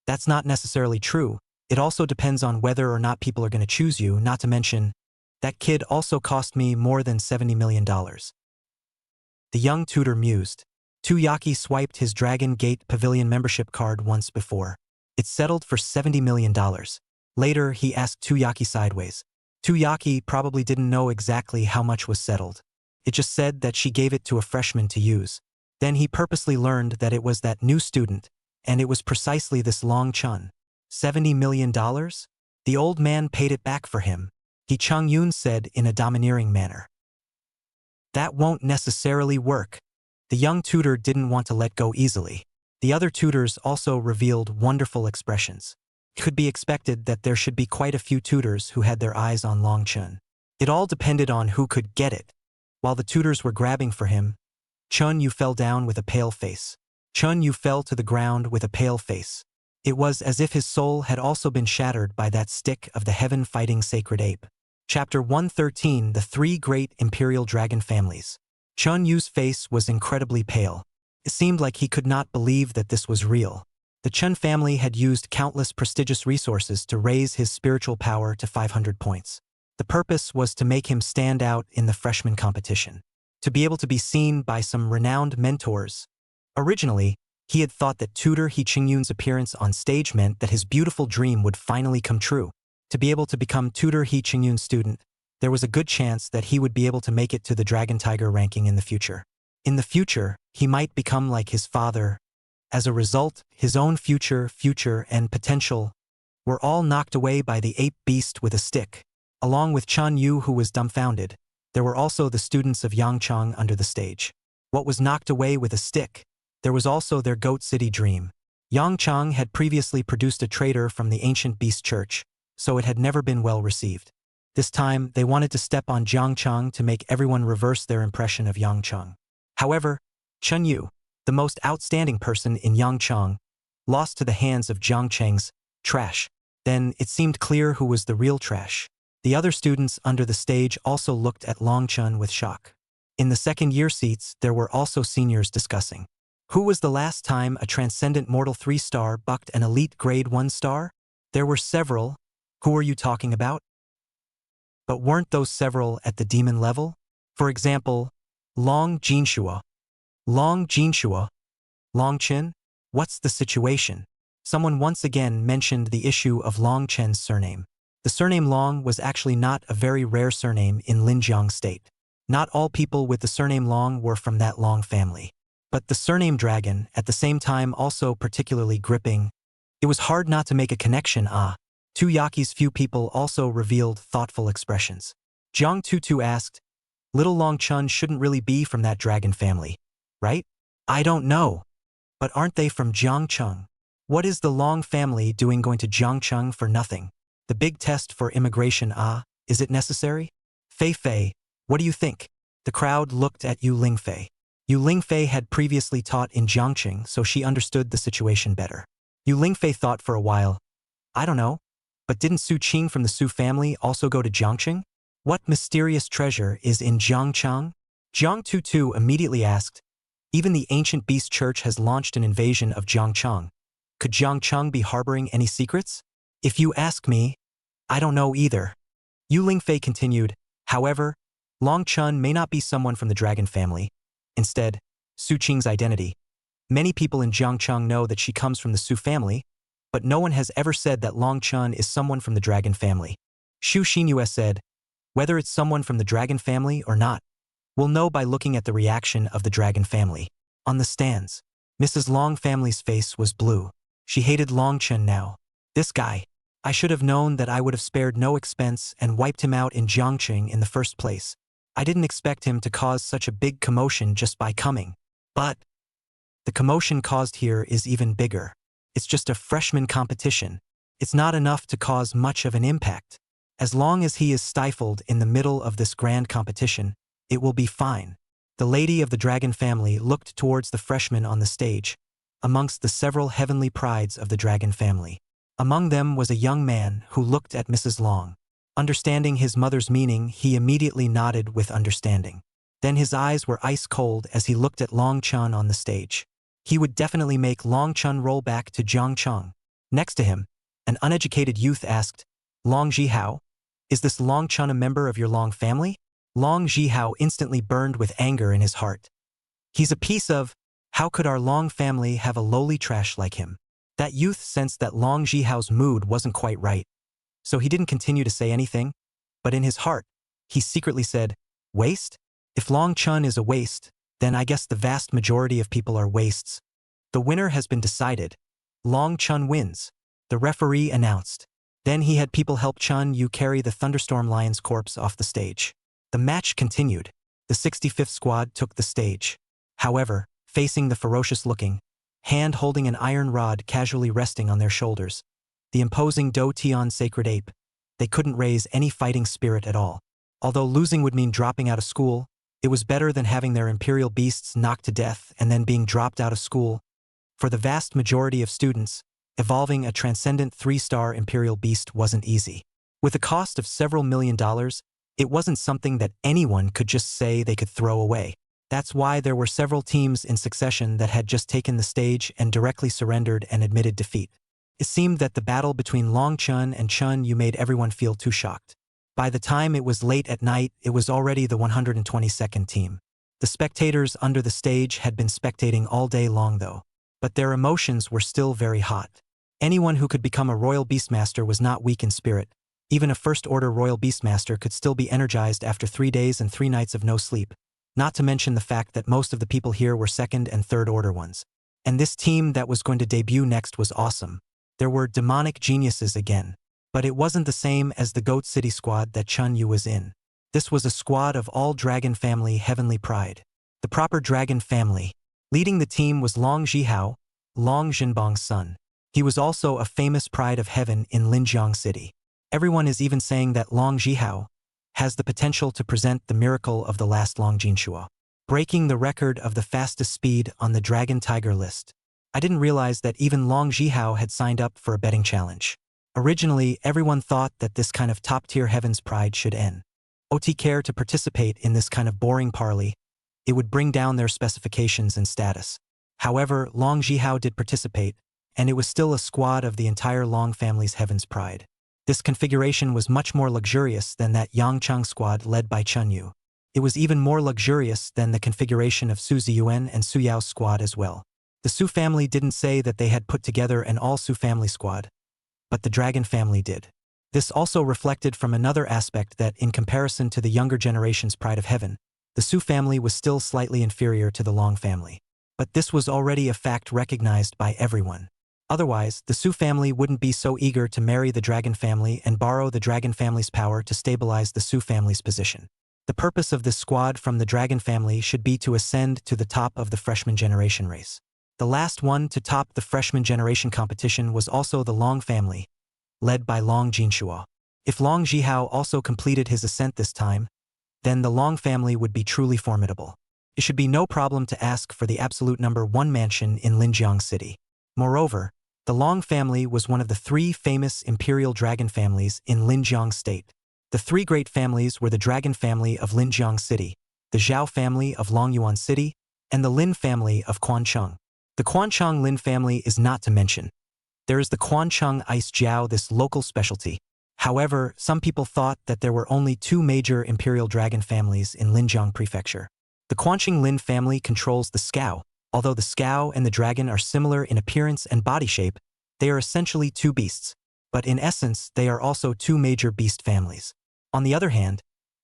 "That's not necessarily true. It also depends on whether or not people are going to choose you, not to mention, that kid also cost me more than $70 million. The young tutor mused. Tuyaki swiped his Dragon Gate Pavilion membership card once before. It settled for $70 million. Later, he asked Tuyaki sideways. Tuyaki probably didn't know exactly how much was settled. It just said that she gave it to a freshman to use. Then he purposely learned that it was that new student, and it was precisely this Long Chun. $70 million? The old man paid it back for him. He Chungyun said in a domineering manner. That won't necessarily work. The young tutor didn't want to let go easily. The other tutors also revealed wonderful expressions. It could be expected that there should be quite a few tutors who had their eyes on Long Chun. It all depended on who could get it. While the tutors were grabbing for him, Chunyu fell down with a pale face. Chunyu fell to the ground with a pale face. It was as if his soul had also been shattered by that stick of the heaven-fighting sacred ape. Chapter 113: The 3 Great Imperial Dragon Families. Chunyu's face was incredibly pale. It seemed like he could not believe that this was real. The Chun family had used countless prestigious resources to raise his spiritual power to 500 points. The purpose was to make him stand out in the freshman competition, to be able to be seen by some renowned mentors. Originally, he had thought that tutor He Qingyun's appearance on stage meant that his beautiful dream would finally come true. To be able to become tutor He Qingyun's student, there was a good chance that he would be able to make it to the Dragon Tiger ranking in the future. In the future, he might become like his father. As a result, his own future, and potential were all knocked away by the ape beast with a stick. Along with Chun Yu, who was dumbfounded, there were also the students of Yangchang under the stage. What was knocked away with a stick? There was also their Goat City dream. Yangchang had previously produced a traitor from the ancient beast church, so it had never been well received. This time, they wanted to step on Jiangchang to make everyone reverse their impression of Yangchang. However, Chun Yu, the most outstanding person in Yangchang, lost to the hands of Jiangcheng's trash. Then it seemed clear who was the real trash. The other students under the stage also looked at Longchun with shock. In the second-year seats, there were also seniors discussing. Who was the last time a transcendent mortal 3-star bucked an elite grade 1 star? There were several. Who are you talking about? But weren't those several at the demon level? For example, Long Jinshua. Long Jinshua? Long Chen? What's the situation? Someone once again mentioned the issue of Long Chen's surname. The surname Long was actually not a very rare surname in Linjiang State. Not all people with the surname Long were from that Long family. But the surname Dragon, at the same time also particularly gripping. It was hard not to make a connection. Tuyaki's few people also revealed thoughtful expressions. Jiang Tutu asked, "Little Long Chun shouldn't really be from that dragon family, right?" "I don't know. But aren't they from Jiangcheng? What is the Long family doing going to Jiangcheng for nothing? The big test for immigration, is it necessary?" "Fei Fei, what do you think?" The crowd looked at Yu Lingfei. Yu Lingfei had previously taught in Jiangcheng, so she understood the situation better. Yu Lingfei thought for a while. "I don't know. But didn't Su Qing from the Su family also go to Jiangcheng? What mysterious treasure is in Jiangcheng?" Jiang Tutu immediately asked, even the ancient beast church has launched an invasion of Jiangcheng. Could Jiangcheng be harboring any secrets? If you ask me, I don't know either. Yu Lingfei continued, however, Long Chun may not be someone from the dragon family. Instead, Su Qing's identity. Many people in Jiangcheng know that she comes from the Su family, but no one has ever said that Long Chun is someone from the dragon family. Xu Xinyue said, whether it's someone from the dragon family or not, we'll know by looking at the reaction of the dragon family. On the stands, Mrs. Long family's face was blue. She hated Long Chun now. This guy. I should have known that I would have spared no expense and wiped him out in Jiangcheng in the first place. I didn't expect him to cause such a big commotion just by coming. But the commotion caused here is even bigger. It's just a freshman competition. It's not enough to cause much of an impact. As long as he is stifled in the middle of this grand competition, it will be fine. The lady of the dragon family looked towards the freshman on the stage, amongst the several heavenly prides of the dragon family. Among them was a young man who looked at Mrs. Long. Understanding his mother's meaning, he immediately nodded with understanding. Then his eyes were ice cold as he looked at Long Chun on the stage. He would definitely make Long Chun roll back to Jiangcheng. Next to him, an uneducated youth asked, Long Zhihao? Is this Long Chun a member of your Long family? Long Zhihao instantly burned with anger in his heart. He's a piece of, how could our Long family have a lowly trash like him? That youth sensed that Long Zhihao's mood wasn't quite right, so he didn't continue to say anything, but in his heart, he secretly said, waste? If Long Chun is a waste, then I guess the vast majority of people are wastes. The winner has been decided. Long Chun wins, the referee announced. Then he had people help Chun Yu carry the Thunderstorm Lion's corpse off the stage. The match continued. The 65th squad took the stage. However, facing the ferocious-looking, hand holding an iron rod casually resting on their shoulders, the imposing Do Tian sacred ape, they couldn't raise any fighting spirit at all. Although losing would mean dropping out of school, it was better than having their imperial beasts knocked to death and then being dropped out of school. For the vast majority of students, evolving a transcendent 3-star imperial beast wasn't easy. With a cost of several $1,000,000, it wasn't something that anyone could just say they could throw away. That's why there were several teams in succession that had just taken the stage and directly surrendered and admitted defeat. It seemed that the battle between Long Chun and Chun Yu made everyone feel too shocked. By the time it was late at night, it was already the 122nd team. The spectators under the stage had been spectating all day long though, but their emotions were still very hot. Anyone who could become a royal beastmaster was not weak in spirit. Even a first-order royal beastmaster could still be energized after 3 days and 3 nights of no sleep. Not to mention the fact that most of the people here were second and third order ones. And this team that was going to debut next was awesome. There were demonic geniuses again. But it wasn't the same as the Goat City squad that Chun Yu was in. This was a squad of all dragon family heavenly pride. The proper dragon family. Leading the team was Long Zhihao, Long Zhenbong's son. He was also a famous pride of heaven in Linjiang City. Everyone is even saying that Long Zhihao has the potential to present the miracle of the last Long Jinshua, breaking the record of the fastest speed on the Dragon Tiger list. I didn't realize that even Long Zhihao had signed up for a betting challenge. Originally, everyone thought that this kind of top-tier heaven's pride should end. OT care to participate in this kind of boring parley, it would bring down their specifications and status. However, Long Zhihao did participate, and it was still a squad of the entire Long family's heaven's pride. This configuration was much more luxurious than that Yangchang squad led by Chun Yu. It was even more luxurious than the configuration of Su Ziyuan and Su Yao's squad as well. The Su family didn't say that they had put together an all-Su family squad, but the Dragon family did. This also reflected from another aspect that, in comparison to the younger generation's pride of heaven, the Su family was still slightly inferior to the Long family. But this was already a fact recognized by everyone. Otherwise, the Su family wouldn't be so eager to marry the Dragon family and borrow the Dragon family's power to stabilize the Su family's position. The purpose of this squad from the Dragon family should be to ascend to the top of the freshman generation race. The last one to top the freshman generation competition was also the Long family, led by Long Jinshua. If Long Zhihao also completed his ascent this time, then the Long family would be truly formidable. It should be no problem to ask for the absolute number 1 mansion in Linjiang City. Moreover, the Long family was one of the 3 famous imperial dragon families in Linjiang State. The 3 great families were the Dragon family of Linjiang City, the Zhao family of Longyuan City, and the Lin family of Quancheng. The Quancheng Lin family is not to mention. There is the Quancheng Ice Jiao, this local specialty. However, some people thought that there were only two major imperial dragon families in Linjiang Prefecture. The Quancheng Lin family controls the Scao. Although the Scao and the dragon are similar in appearance and body shape, they are essentially two beasts, but in essence they are also two major beast families. On the other hand,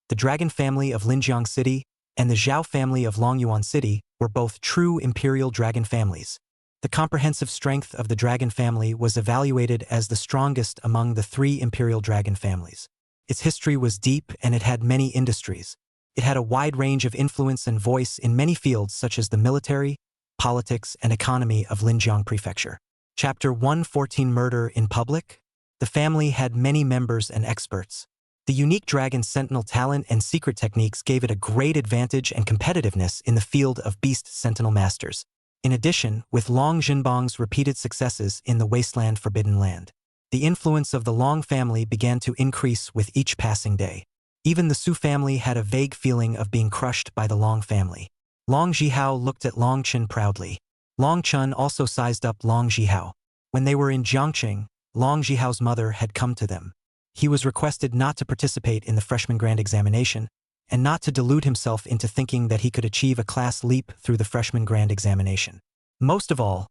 the dragon family of Linjiang City and the Zhao family of Longyuan City were both true imperial dragon families. The comprehensive strength of the dragon family was evaluated as the strongest among the three imperial dragon families. Its history was deep and it had many industries. It had a wide range of influence and voice in many fields such as the military, politics, and economy of Linjiang Prefecture. Chapter 114 Murder in Public. The family had many members and experts. The unique dragon sentinel talent and secret techniques gave it a great advantage and competitiveness in the field of beast sentinel masters. In addition, with Long Jinbong's repeated successes in the Wasteland Forbidden Land, the influence of the Long family began to increase with each passing day. Even the Su family had a vague feeling of being crushed by the Long family. Long Zhihao looked at Long Chen proudly. Long Chen also sized up Long Zhihao. When they were in Jiangqing, Long Zhihao's mother had come to them. He was requested not to participate in the freshman grand examination, and not to delude himself into thinking that he could achieve a class leap through the freshman grand examination. Most of all,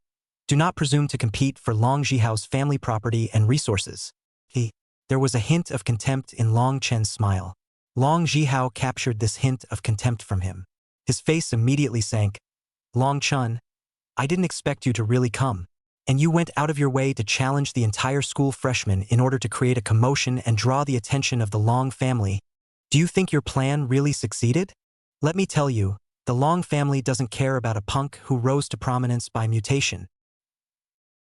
do not presume to compete for Long Zhihao's family property and resources. There was a hint of contempt in Long Chen's smile. Long Zhihao captured this hint of contempt from him. His face immediately sank. Long Chen, I didn't expect you to really come. And you went out of your way to challenge the entire school freshmen in order to create a commotion and draw the attention of the Long family. Do you think your plan really succeeded? Let me tell you, the Long family doesn't care about a punk who rose to prominence by mutation.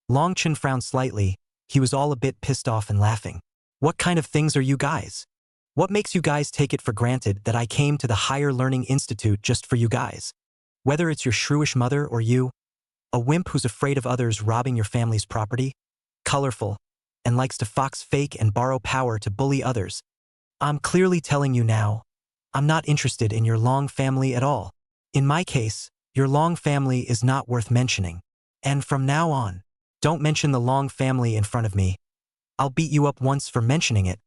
Long Chen frowned slightly. He was all a bit pissed off and laughing. What kind of things are you guys? What makes you guys take it for granted that I came to the Higher Learning Institute just for you guys? Whether it's your shrewish mother or you, a wimp who's afraid of others robbing your family's property, colorful, and likes to fox fake and borrow power to bully others, I'm clearly telling you now, I'm not interested in your Long family at all. In my case, your Long family is not worth mentioning. And from now on, don't mention the Long family in front of me. I'll beat you up once for mentioning it.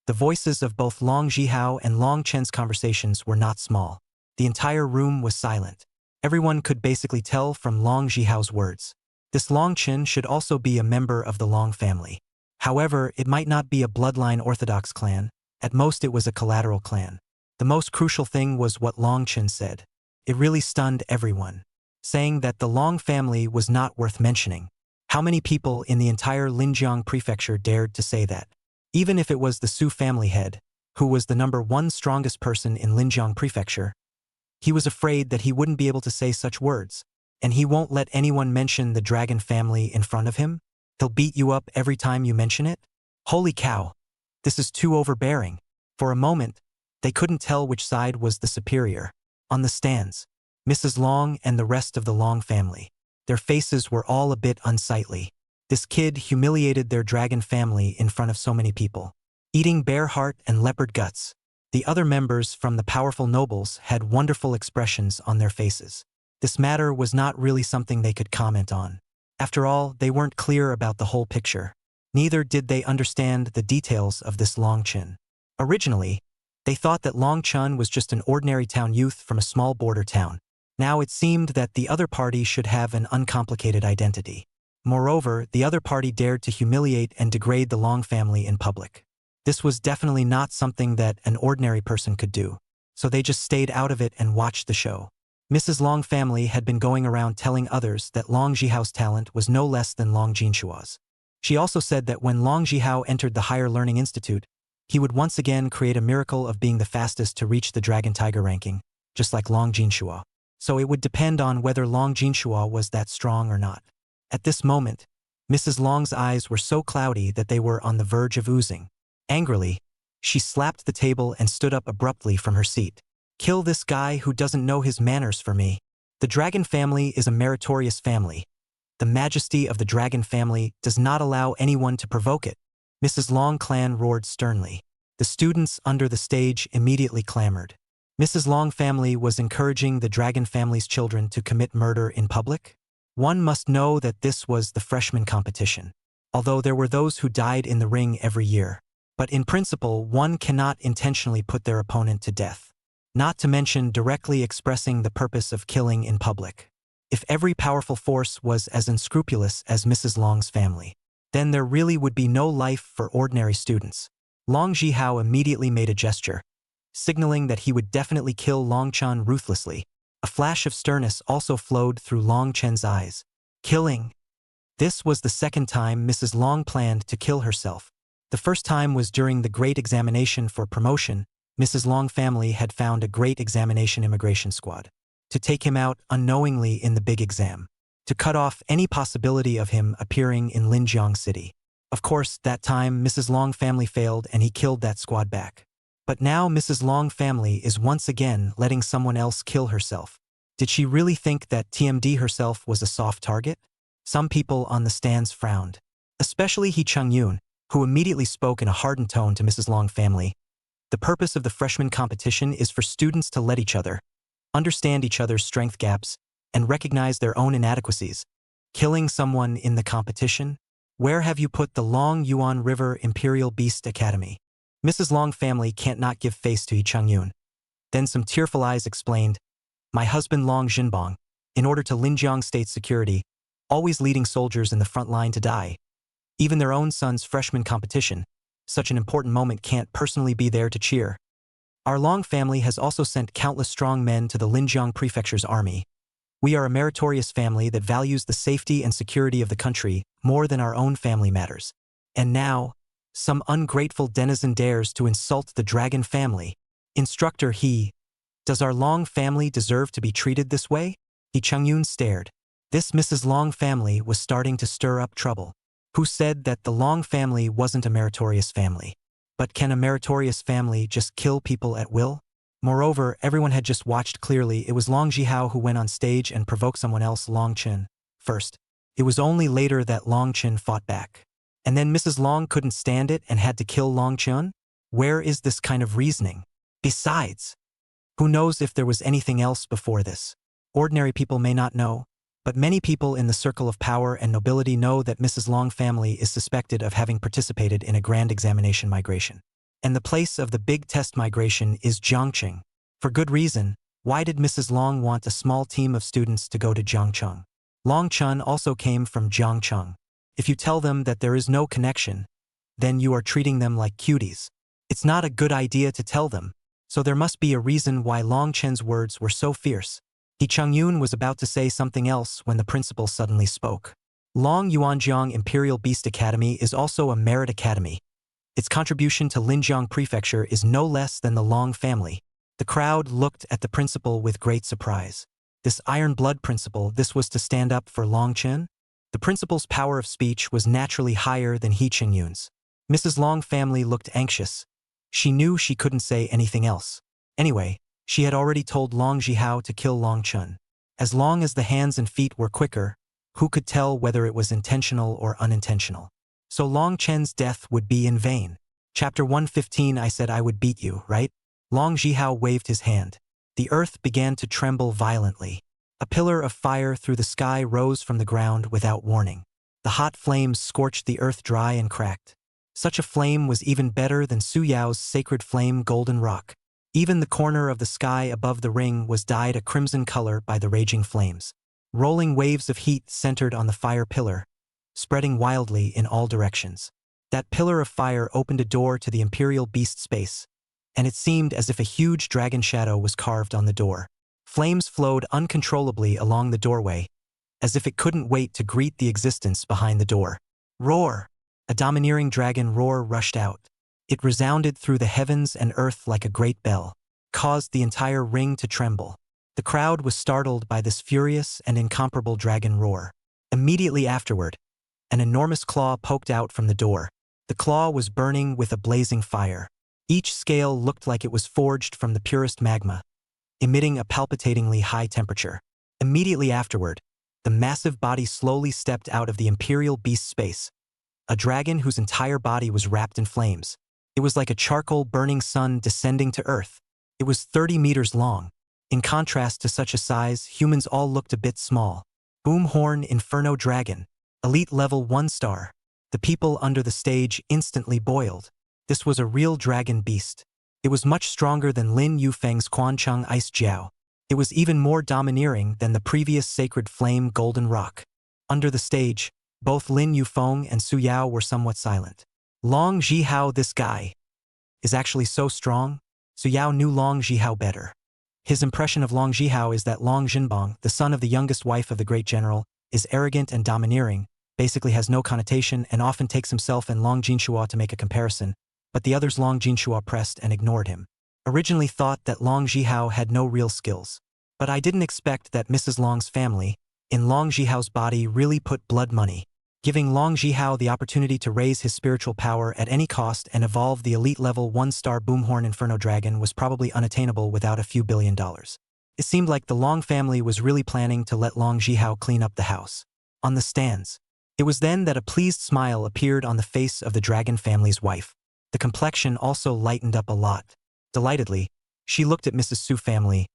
The voices of both Long Zhihao and Long Chen's conversations were not small. The entire room was silent. Everyone could basically tell from Long Zhihao's words. This Long Chen should also be a member of the Long family. However, it might not be a bloodline orthodox clan. At most it was a collateral clan. The most crucial thing was what Long Chen said. It really stunned everyone, saying that the Long family was not worth mentioning. How many people in the entire Linjiang Prefecture dared to say that? Even if it was the Su family head, who was the #1 strongest person in Linjiang Prefecture, he was afraid that he wouldn't be able to say such words, and he won't let anyone mention the dragon family in front of him? He'll beat you up every time you mention it? Holy cow! This is too overbearing. For a moment, they couldn't tell which side was the superior. On the stands, Mrs. Long and the rest of the Long family. Their faces were all a bit unsightly. This kid humiliated their dragon family in front of so many people, eating bear heart and leopard guts. The other members from the powerful nobles had wonderful expressions on their faces. This matter was not really something they could comment on. After all, they weren't clear about the whole picture. Neither did they understand the details of this Long Chen. Originally, they thought that Long Chen was just an ordinary town youth from a small border town. Now it seemed that the other party should have an uncomplicated identity. Moreover, the other party dared to humiliate and degrade the Long family in public. This was definitely not something that an ordinary person could do, so they just stayed out of it and watched the show. Mrs. Long family had been going around telling others that Long Zhihao's talent was no less than Long Jinshua's. She also said that when Long Zhihao entered the Higher Learning Institute, he would once again create a miracle of being the fastest to reach the Dragon Tiger ranking, just like Long Jinshua. So it would depend on whether Long Jinshua was that strong or not. At this moment, Mrs. Long's eyes were so cloudy that they were on the verge of oozing. Angrily, she slapped the table and stood up abruptly from her seat. Kill this guy who doesn't know his manners for me. The dragon family is a meritorious family. The majesty of the dragon family does not allow anyone to provoke it. Mrs. Long clan roared sternly. The students under the stage immediately clamored. Mrs. Long family was encouraging the dragon family's children to commit murder in public? One must know that this was the freshman competition, although there were those who died in the ring every year. But in principle, one cannot intentionally put their opponent to death, not to mention directly expressing the purpose of killing in public. If every powerful force was as unscrupulous as Mrs. Long's family, then there really would be no life for ordinary students. Long Zhihao immediately made a gesture, signaling that he would definitely kill Long Chen ruthlessly. A flash of sternness also flowed through Long Chen's eyes. Killing. This was the second time Mrs. Long planned to kill herself. The first time was during the Great Examination for promotion. Mrs. Long family had found a Great Examination immigration squad to take him out unknowingly in the big exam, to cut off any possibility of him appearing in Linjiang City. Of course, that time Mrs. Long family failed and he killed that squad back. But now Mrs. Long family is once again letting someone else kill herself. Did she really think that TMD herself was a soft target? Some people on the stands frowned, especially He Chung-yoon, who immediately spoke in a hardened tone to Mrs. Long family. The purpose of the freshman competition is for students to let each other understand each other's strength gaps and recognize their own inadequacies. Killing someone in the competition? Where have you put the Long Yuan River Imperial Beast Academy? Mrs. Long family can't not give face to He Chung-yoon. Then some tearful eyes explained, my husband Long Jinbong, in order to Linjiang State security, always leading soldiers in the front line to die. Even their own son's freshman competition, such an important moment, can't personally be there to cheer. Our Long family has also sent countless strong men to the Linjiang Prefecture's army. We are a meritorious family that values the safety and security of the country more than our own family matters. And now, some ungrateful denizen dares to insult the dragon family. Instructor He. Does our Long family deserve to be treated this way? He Chung-yoon stared. This Mrs. Long family was starting to stir up trouble. Who said that the Long family wasn't a meritorious family? But can a meritorious family just kill people at will? Moreover, everyone had just watched clearly it was Long Zhihao who went on stage and provoked someone else, Long Chen, first. It was only later that Long Chen fought back. And then Mrs. Long couldn't stand it and had to kill Long Chen? Where is this kind of reasoning? Besides, who knows if there was anything else before this? Ordinary people may not know, but many people in the circle of power and nobility know that Mrs. Long family is suspected of having participated in a grand examination migration. And the place of the big test migration is Jiangcheng. For good reason. Why did Mrs. Long want a small team of students to go to Jiangcheng? Long Chen also came from Jiangcheng. If you tell them that there is no connection, then you are treating them like cuties. It's not a good idea to tell them, so there must be a reason why Long Chen's words were so fierce. He Chung-yoon was about to say something else when the principal suddenly spoke. Long Yuanjiang Imperial Beast Academy is also a merit academy. Its contribution to Linjiang Prefecture is no less than the Long family. The crowd looked at the principal with great surprise. This iron blood principal, this was to stand up for Long Chen? The principal's power of speech was naturally higher than He Chung-yoon's. Mrs. Long family looked anxious. She knew she couldn't say anything else. Anyway, she had already told Long Zhihao to kill Long Chen. As long as the hands and feet were quicker, who could tell whether it was intentional or unintentional? So Long Chen's death would be in vain. Chapter 115. I said I would beat you, right? Long Zhihao waved his hand. The earth began to tremble violently. A pillar of fire through the sky rose from the ground without warning. The hot flames scorched the earth dry and cracked. Such a flame was even better than Su Yao's sacred flame, golden rock. Even the corner of the sky above the ring was dyed a crimson color by the raging flames. Rolling waves of heat centered on the fire pillar, spreading wildly in all directions. That pillar of fire opened a door to the Imperial Beast space, and it seemed as if a huge dragon shadow was carved on the door. Flames flowed uncontrollably along the doorway, as if it couldn't wait to greet the existence behind the door. Roar! A domineering dragon roar rushed out. It resounded through the heavens and earth like a great bell, caused the entire ring to tremble. The crowd was startled by this furious and incomparable dragon roar. Immediately afterward, an enormous claw poked out from the door. The claw was burning with a blazing fire. Each scale looked like it was forged from the purest magma, emitting a palpitatingly high temperature. Immediately afterward, the massive body slowly stepped out of the Imperial Beast space, a dragon whose entire body was wrapped in flames. It was like a charcoal-burning sun descending to earth. It was 30 meters long. In contrast to such a size, humans all looked a bit small. Boomhorn Inferno Dragon. Elite level 1 star. The people under the stage instantly boiled. This was a real dragon beast. It was much stronger than Lin Yufeng's Quancheng Ice Jiao. It was even more domineering than the previous Sacred Flame Golden Rock. Under the stage, both Lin Yufeng and Su Yao were somewhat silent. Long Jihao, this guy is actually so strong? Su Yao knew Long Jihao better. His impression of Long Jihao is that Long Jinbang, the son of the youngest wife of the great general, is arrogant and domineering, basically has no connotation and often takes himself and Long Jinshua to make a comparison, but the others Long Jinshua pressed and ignored him. Originally thought that Long Jihao had no real skills. But I didn't expect that Mrs. Long's family, in Long Jihao's body, really put blood money, giving Long Jihao the opportunity to raise his spiritual power at any cost and evolve the elite level 1-star Boomhorn Inferno Dragon was probably unattainable without a few $1 billion. It seemed like the Long family was really planning to let Long Jihao clean up the house. On the stands. It was then that a pleased smile appeared on the face of the dragon family's wife. The complexion also lightened up a lot. Delightedly, she looked at Mrs. Su family.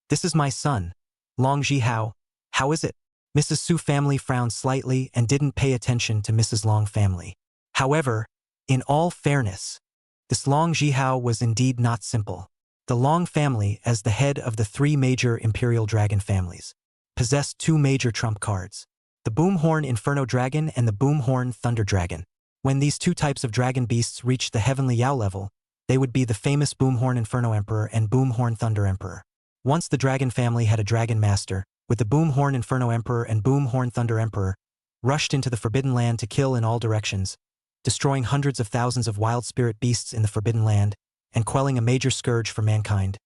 "This is my son, Long Jihao. How is it?" Mrs. Su family frowned slightly and didn't pay attention to Mrs. Long family. However, in all fairness, this Long Jihao was indeed not simple. The Long family, as the head of the 3 major imperial dragon families, possessed 2 major trump cards: the Boomhorn Inferno Dragon and the Boomhorn Thunder Dragon. When these 2 types of dragon beasts reached the heavenly Yao level, they would be the famous Boomhorn Inferno Emperor and Boomhorn Thunder Emperor. Once the dragon family had a dragon master, with the Boomhorn Inferno Emperor and Boomhorn Thunder Emperor, rushed into the Forbidden Land to kill in all directions, destroying hundreds of thousands of wild spirit beasts in the Forbidden Land, and quelling a major scourge for mankind.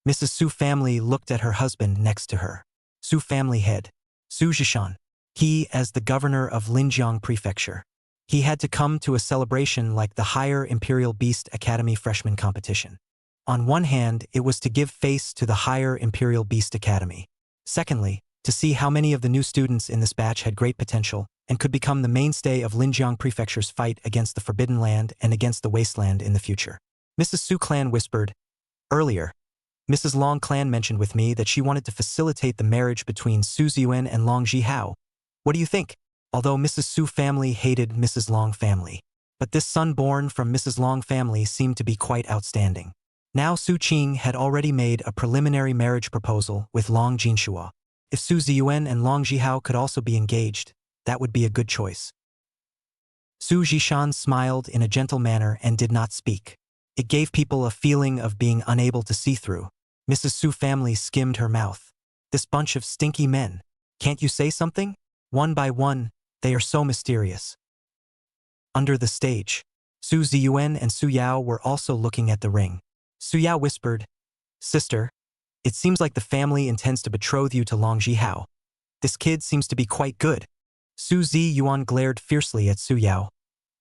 Mrs. Su family looked at her husband next to her. Su family head, Su Zhishan. He, as the governor of Linjiang Prefecture, he had to come to a celebration like the Higher Imperial Beast Academy freshman competition. On one hand, it was to give face to the Higher Imperial Beast Academy. Secondly, to see how many of the new students in this batch had great potential and could become the mainstay of Linjiang Prefecture's fight against the Forbidden Land and against the Wasteland in the future. Mrs. Su Clan whispered, "Earlier, Mrs. Long Clan mentioned with me that she wanted to facilitate the marriage between Su Ziyuan and Long Jihao. What do you think?" Although Mrs. Su family hated Mrs. Long family, but this son born from Mrs. Long family seemed to be quite outstanding. Now Su Qing had already made a preliminary marriage proposal with Long Jinshua. If Su Ziyuan and Long Jihao could also be engaged, that would be a good choice. Su Zhishan smiled in a gentle manner and did not speak. It gave people a feeling of being unable to see through. Mrs. Su family skimmed her mouth. "This bunch of stinky men. Can't you say something? One by one, they are so mysterious." Under the stage, Su Ziyuan and Su Yao were also looking at the ring. Su Yao whispered, "Sister, it seems like the family intends to betroth you to Long Jihao. This kid seems to be quite good." Su Ziyuan glared fiercely at Su Yao.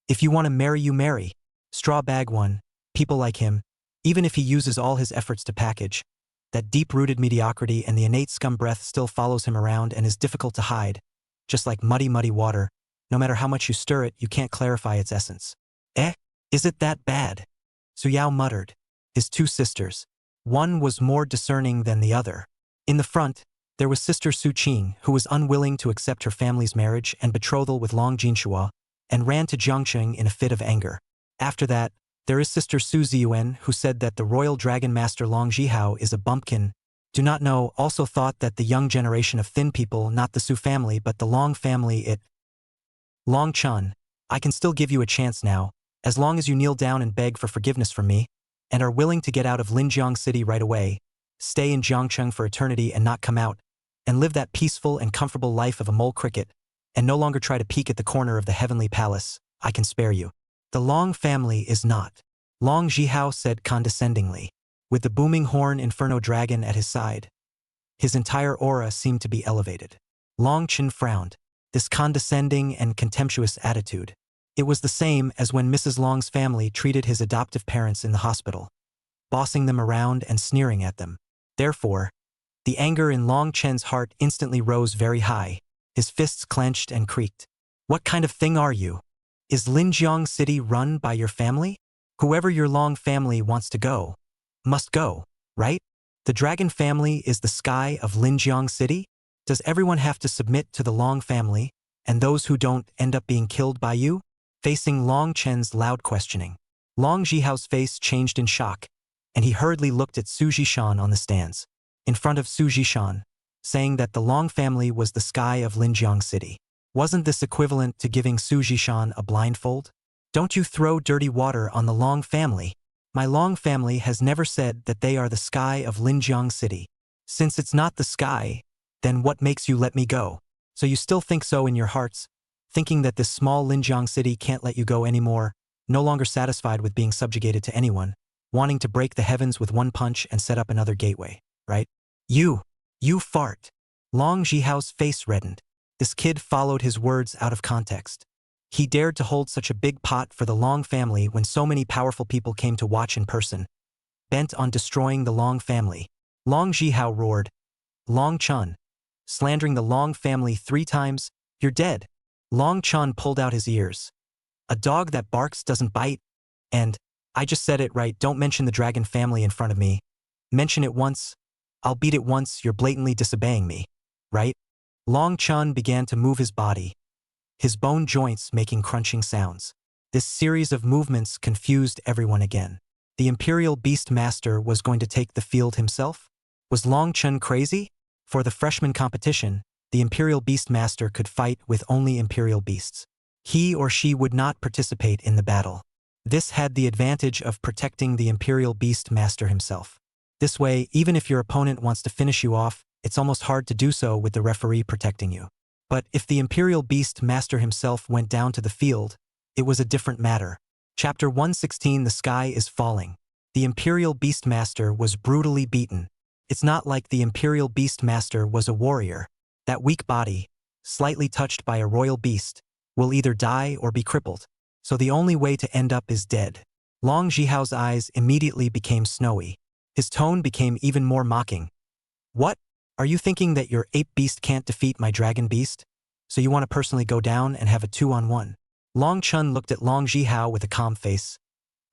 "If you want to marry, you marry. Straw bag one. People like him, even if he uses all his efforts to package, that deep-rooted mediocrity and the innate scum breath still follows him around and is difficult to hide. Just like muddy water, no matter how much you stir it, you can't clarify its essence." "Eh? Is it that bad?" Su Yao muttered. His 2 sisters. One was more discerning than the other. In the front, there was Sister Su Qing, who was unwilling to accept her family's marriage and betrothal with Long Jinshua, and ran to Jiangcheng in a fit of anger. After that, there is Sister Su Ziyuan, who said that the royal dragon master Long Jihao is a bumpkin. Do not know, also thought that the young generation of thin people, not the Su family but the Long family, Long Chun, I can still give you a chance now, as long as you kneel down and beg for forgiveness from me, and are willing to get out of Linjiang City right away, stay in Jiangcheng for eternity and not come out, and live that peaceful and comfortable life of a mole cricket, and no longer try to peek at the corner of the heavenly palace, I can spare you. The Long family is not." Long Jihao said condescendingly, with the booming horn Inferno Dragon at his side. His entire aura seemed to be elevated. Long Chen frowned. This condescending and contemptuous attitude. It was the same as when Mrs. Long's family treated his adoptive parents in the hospital, bossing them around and sneering at them. Therefore, the anger in Long Chen's heart instantly rose very high. His fists clenched and creaked. "What kind of thing are you? Is Linjiang City run by your family? Whoever your Long family wants to go, must go. right? The dragon family is the sky of Linjiang City? Does everyone have to submit to the Long family, and those who don't end up being killed by you? Facing Long Chen's loud questioning, Long Jihao's face changed in shock, and he hurriedly looked at Su Jishan on the stands, in front of Su Jishan, saying that the Long family was the sky of Linjiang City. Wasn't this equivalent to giving Su Jishan a blindfold? Don't you throw dirty water on the Long family. My Long family has never said that they are the sky of Linjiang City. Since it's not the sky, then what makes you let me go? So you still think so in your hearts, thinking that this small Linjiang City can't let you go anymore, no longer satisfied with being subjugated to anyone, wanting to break the heavens with one punch and set up another gateway, right? You fart. Long Jihao's face reddened. This kid followed his words out of context. He dared to hold such a big pot for the Long family when so many powerful people came to watch in person, bent on destroying the Long family. Long Jihao roared, Long Chun, slandering the Long family 3 times, you're dead. Long Chun pulled out his ears. A dog that barks doesn't bite, and, I just said it right, don't mention the dragon family in front of me. Mention it once, I'll beat it once, you're blatantly disobeying me, right? Long Chun began to move his body, his bone joints making crunching sounds. This series of movements confused everyone again. The Imperial Beast Master was going to take the field himself? Was Long Chun crazy? For the freshman competition, the Imperial Beast Master could fight with only Imperial Beasts. He or she would not participate in the battle. This had the advantage of protecting the Imperial Beast Master himself. This way, even if your opponent wants to finish you off, it's almost hard to do so with the referee protecting you. But if the Imperial Beast Master himself went down to the field, it was a different matter. Chapter 116 The Sky is Falling. The Imperial Beast Master was brutally beaten. It's not like the Imperial Beast Master was a warrior. That weak body, slightly touched by a royal beast, will either die or be crippled. So the only way to end up is dead. Long Jihao's eyes immediately became snowy. His tone became even more mocking. What? Are you thinking that your ape beast can't defeat my dragon beast? So you want to personally go down and have a 2-on-1? Long Chun looked at Long Jihao with a calm face.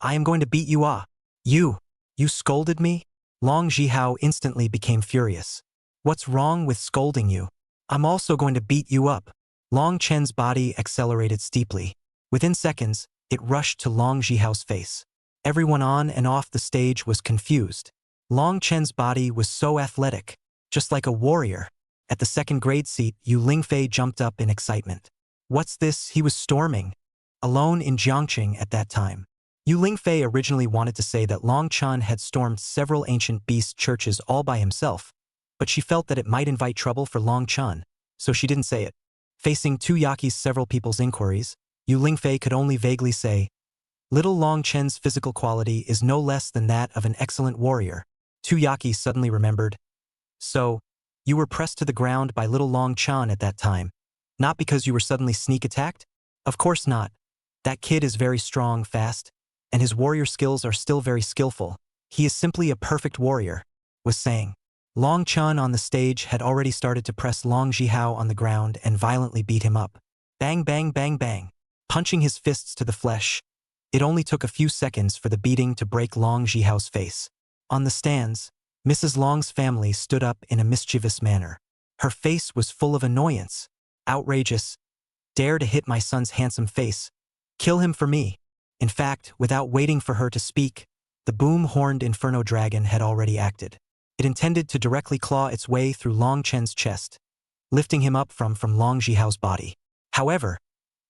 I am going to beat you ah. You scolded me? Long Jihao instantly became furious. What's wrong with scolding you? I'm also going to beat you up. Long Chen's body accelerated steeply. Within seconds, it rushed to Long Jihao's face. Everyone on and off the stage was confused. Long Chen's body was so athletic, just like a warrior. At the second grade seat, Yu Lingfei jumped up in excitement. What's this? He was storming. Alone in Jiangqing at that time. Yu Lingfei originally wanted to say that Long Chun had stormed several ancient beast churches all by himself, but she felt that it might invite trouble for Long Chun, so she didn't say it. Facing Tu Yaki's several people's inquiries, Yu Lingfei could only vaguely say, Little Long Chen's physical quality is no less than that of an excellent warrior. Tu Yaki suddenly remembered. So, you were pressed to the ground by Little Long Chun at that time, not because you were suddenly sneak attacked? Of course not. That kid is very strong, fast, and his warrior skills are still very skillful. He is simply a perfect warrior, was saying. Long Chun on the stage had already started to press Long Jihao on the ground and violently beat him up. Bang bang bang bang, punching his fists to the flesh. It only took a few seconds for the beating to break Long Jihao's face. On the stands, Mrs. Long's family stood up in a mischievous manner. Her face was full of annoyance. Outrageous. Dare to hit my son's handsome face. Kill him for me. In fact, without waiting for her to speak, the boom-horned inferno dragon had already acted. It intended to directly claw its way through Long Chen's chest, lifting him up from Long Jihao's body. However,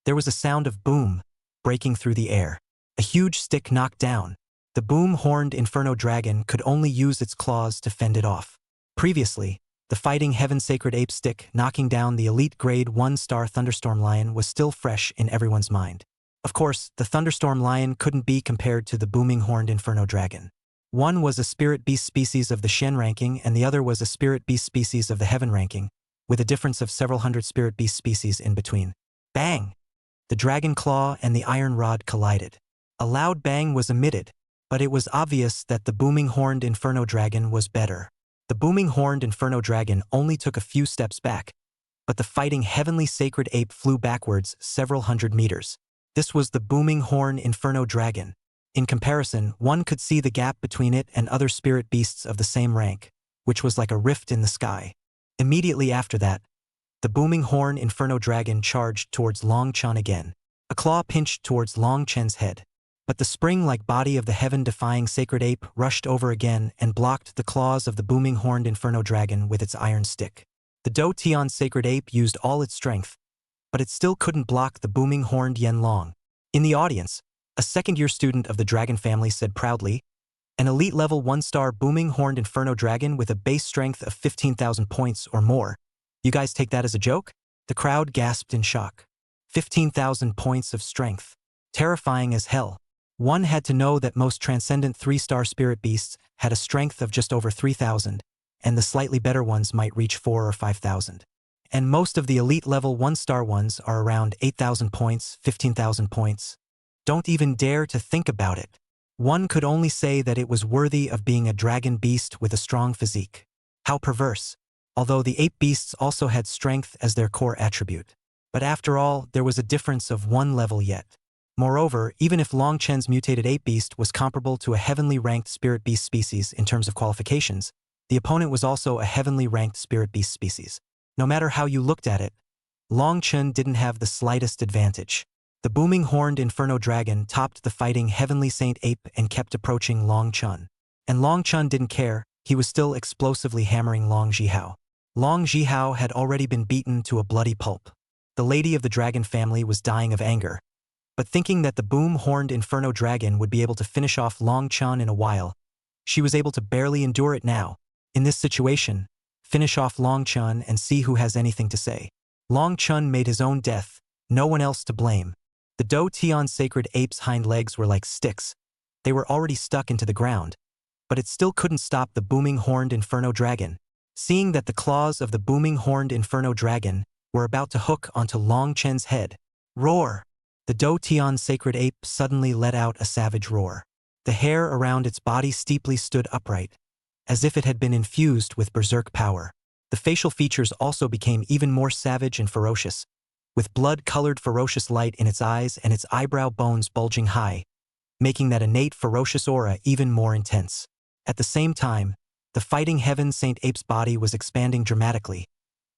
there was a sound of boom breaking through the air. A huge stick knocked down. The boom-horned inferno dragon could only use its claws to fend it off. Previously, the fighting heaven-sacred ape stick knocking down the elite grade 1-star thunderstorm lion was still fresh in everyone's mind. Of course, the thunderstorm lion couldn't be compared to the booming-horned inferno dragon. One was a spirit beast species of the Shen ranking and the other was a spirit beast species of the heaven ranking, with a difference of several hundred spirit beast species in between. Bang! The dragon claw and the iron rod collided. A loud bang was emitted, but it was obvious that the booming-horned inferno dragon was better. The booming-horned inferno dragon only took a few steps back, but the fighting heavenly sacred ape flew backwards several hundred meters. This was the booming-horn inferno dragon. In comparison, one could see the gap between it and other spirit beasts of the same rank, which was like a rift in the sky. Immediately after that, the booming horn inferno dragon charged towards Long Chen again. A claw pinched towards Long Chen's head. But the spring-like body of the heaven-defying sacred ape rushed over again and blocked the claws of the booming horned inferno dragon with its iron stick. The Do Tian sacred ape used all its strength, but it still couldn't block the booming horned Yen Long. In the audience, a second-year student of the dragon family said proudly, "An elite-level 1-star booming horned inferno dragon with a base strength of 15,000 points or more. You guys take that as a joke?" The crowd gasped in shock. 15,000 points of strength. Terrifying as hell. One had to know that most transcendent 3-star spirit beasts had a strength of just over 3,000, and the slightly better ones might reach 4,000 or 5,000. And most of the elite-level 1-star ones are around 8,000 points, 15,000 points. Don't even dare to think about it. One could only say that it was worthy of being a dragon beast with a strong physique. How perverse. Although the ape beasts also had strength as their core attribute. But after all, there was a difference of 1 level yet. Moreover, even if Long Chen's mutated ape beast was comparable to a heavenly ranked spirit beast species in terms of qualifications, the opponent was also a heavenly ranked spirit beast species. No matter how you looked at it, Long Chen didn't have the slightest advantage. The booming horned inferno dragon topped the fighting heavenly saint ape and kept approaching Long Chen. And Long Chen didn't care, he was still explosively hammering Long Zhihao. Long Zhihao had already been beaten to a bloody pulp. The lady of the dragon family was dying of anger. But thinking that the boom-horned inferno dragon would be able to finish off Long Chen in a while, she was able to barely endure it now. In this situation, finish off Long Chen and see who has anything to say. Long Chen made his own death, no one else to blame. The Do Tian sacred ape's hind legs were like sticks. They were already stuck into the ground. But it still couldn't stop the booming horned inferno dragon. Seeing that the claws of the booming horned inferno dragon were about to hook onto Long Chen's head. Roar! The Do Tian sacred ape suddenly let out a savage roar. The hair around its body steeply stood upright, as if it had been infused with berserk power. The facial features also became even more savage and ferocious, with blood-colored ferocious light in its eyes and its eyebrow bones bulging high, making that innate ferocious aura even more intense. At the same time, the fighting heaven saint ape's body was expanding dramatically,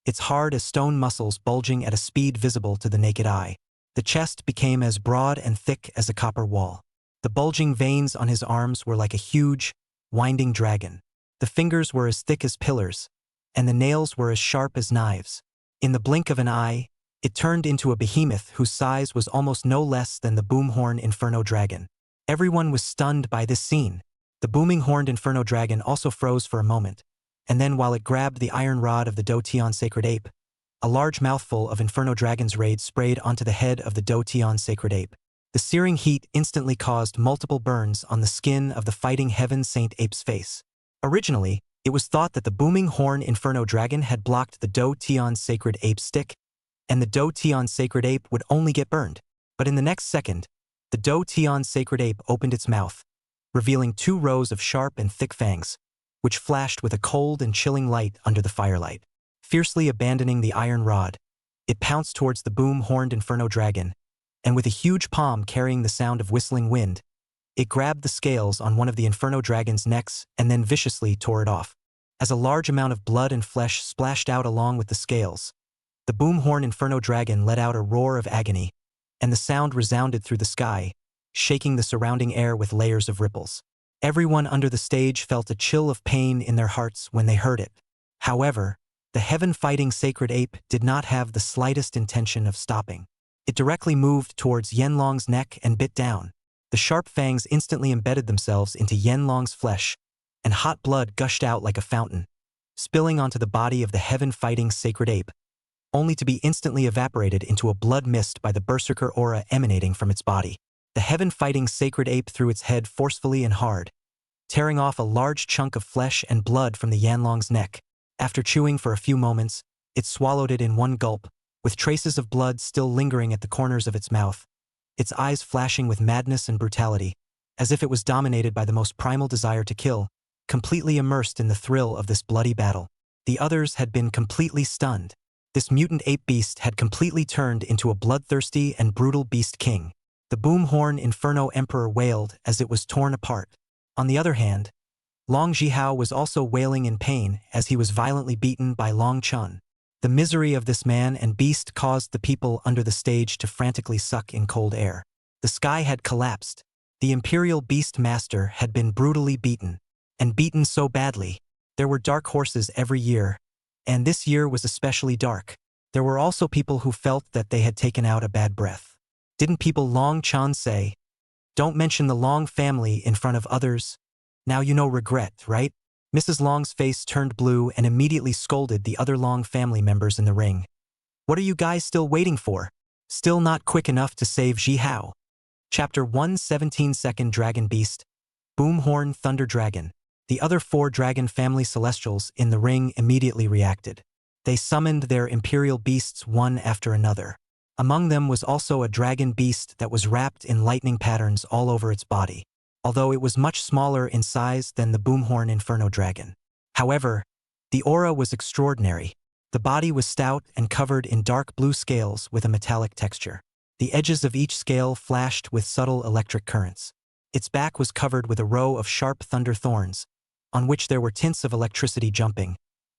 its hard as stone muscles bulging at a speed visible to the naked eye. The chest became as broad and thick as a copper wall. The bulging veins on his arms were like a huge, winding dragon. The fingers were as thick as pillars, and the nails were as sharp as knives. In the blink of an eye, it turned into a behemoth whose size was almost no less than the boomhorn inferno dragon. Everyone was stunned by this scene. The booming horned inferno dragon also froze for a moment, and then while it grabbed the iron rod of the Do Tian sacred ape, a large mouthful of inferno dragon's rage sprayed onto the head of the Do Tian sacred ape. The searing heat instantly caused multiple burns on the skin of the fighting heaven saint ape's face. Originally, it was thought that the booming horn inferno dragon had blocked the Do Tian sacred ape's stick, and the Do Tian sacred ape would only get burned. But in the next second, the Do Tian sacred ape opened its mouth, revealing 2 rows of sharp and thick fangs, which flashed with a cold and chilling light under the firelight. Fiercely abandoning the iron rod, it pounced towards the boom-horned inferno dragon, and with a huge palm carrying the sound of whistling wind, it grabbed the scales on one of the inferno dragon's necks and then viciously tore it off. As a large amount of blood and flesh splashed out along with the scales, the boomhorn inferno dragon let out a roar of agony, and the sound resounded through the sky, shaking the surrounding air with layers of ripples. Everyone under the stage felt a chill of pain in their hearts when they heard it. However, the heaven-fighting sacred ape did not have the slightest intention of stopping. It directly moved towards Yenlong's neck and bit down. The sharp fangs instantly embedded themselves into Yenlong's flesh, and hot blood gushed out like a fountain, spilling onto the body of the heaven-fighting sacred ape, only to be instantly evaporated into a blood mist by the berserker aura emanating from its body. The heaven-fighting sacred ape threw its head forcefully and hard, tearing off a large chunk of flesh and blood from the Yanlong's neck. After chewing for a few moments, it swallowed it in one gulp, with traces of blood still lingering at the corners of its mouth, its eyes flashing with madness and brutality, as if it was dominated by the most primal desire to kill, completely immersed in the thrill of this bloody battle. The others had been completely stunned. This mutant ape beast had completely turned into a bloodthirsty and brutal beast king. The boomhorn Inferno Emperor wailed as it was torn apart. On the other hand, Long Jihao was also wailing in pain as he was violently beaten by Long Chun. The misery of this man and beast caused the people under the stage to frantically suck in cold air. The sky had collapsed. The Imperial Beast Master had been brutally beaten, and beaten so badly. There were dark horses every year, and this year was especially dark. There were also people who felt that they had taken out a bad breath. Didn't people Long Chan say, "Don't mention the Long family in front of others? Now you know regret, right?" Mrs. Long's face turned blue and immediately scolded the other Long family members in the ring. "What are you guys still waiting for? Still not quick enough to save Jihao?" Chapter 117 Second Dragon Beast, Boomhorn Thunder Dragon. The other 4 dragon family celestials in the ring immediately reacted. They summoned their imperial beasts one after another. Among them was also a dragon beast that was wrapped in lightning patterns all over its body, although it was much smaller in size than the Boomhorn Inferno Dragon. However, the aura was extraordinary. The body was stout and covered in dark blue scales with a metallic texture. The edges of each scale flashed with subtle electric currents. Its back was covered with a row of sharp thunder thorns, on which there were tints of electricity jumping,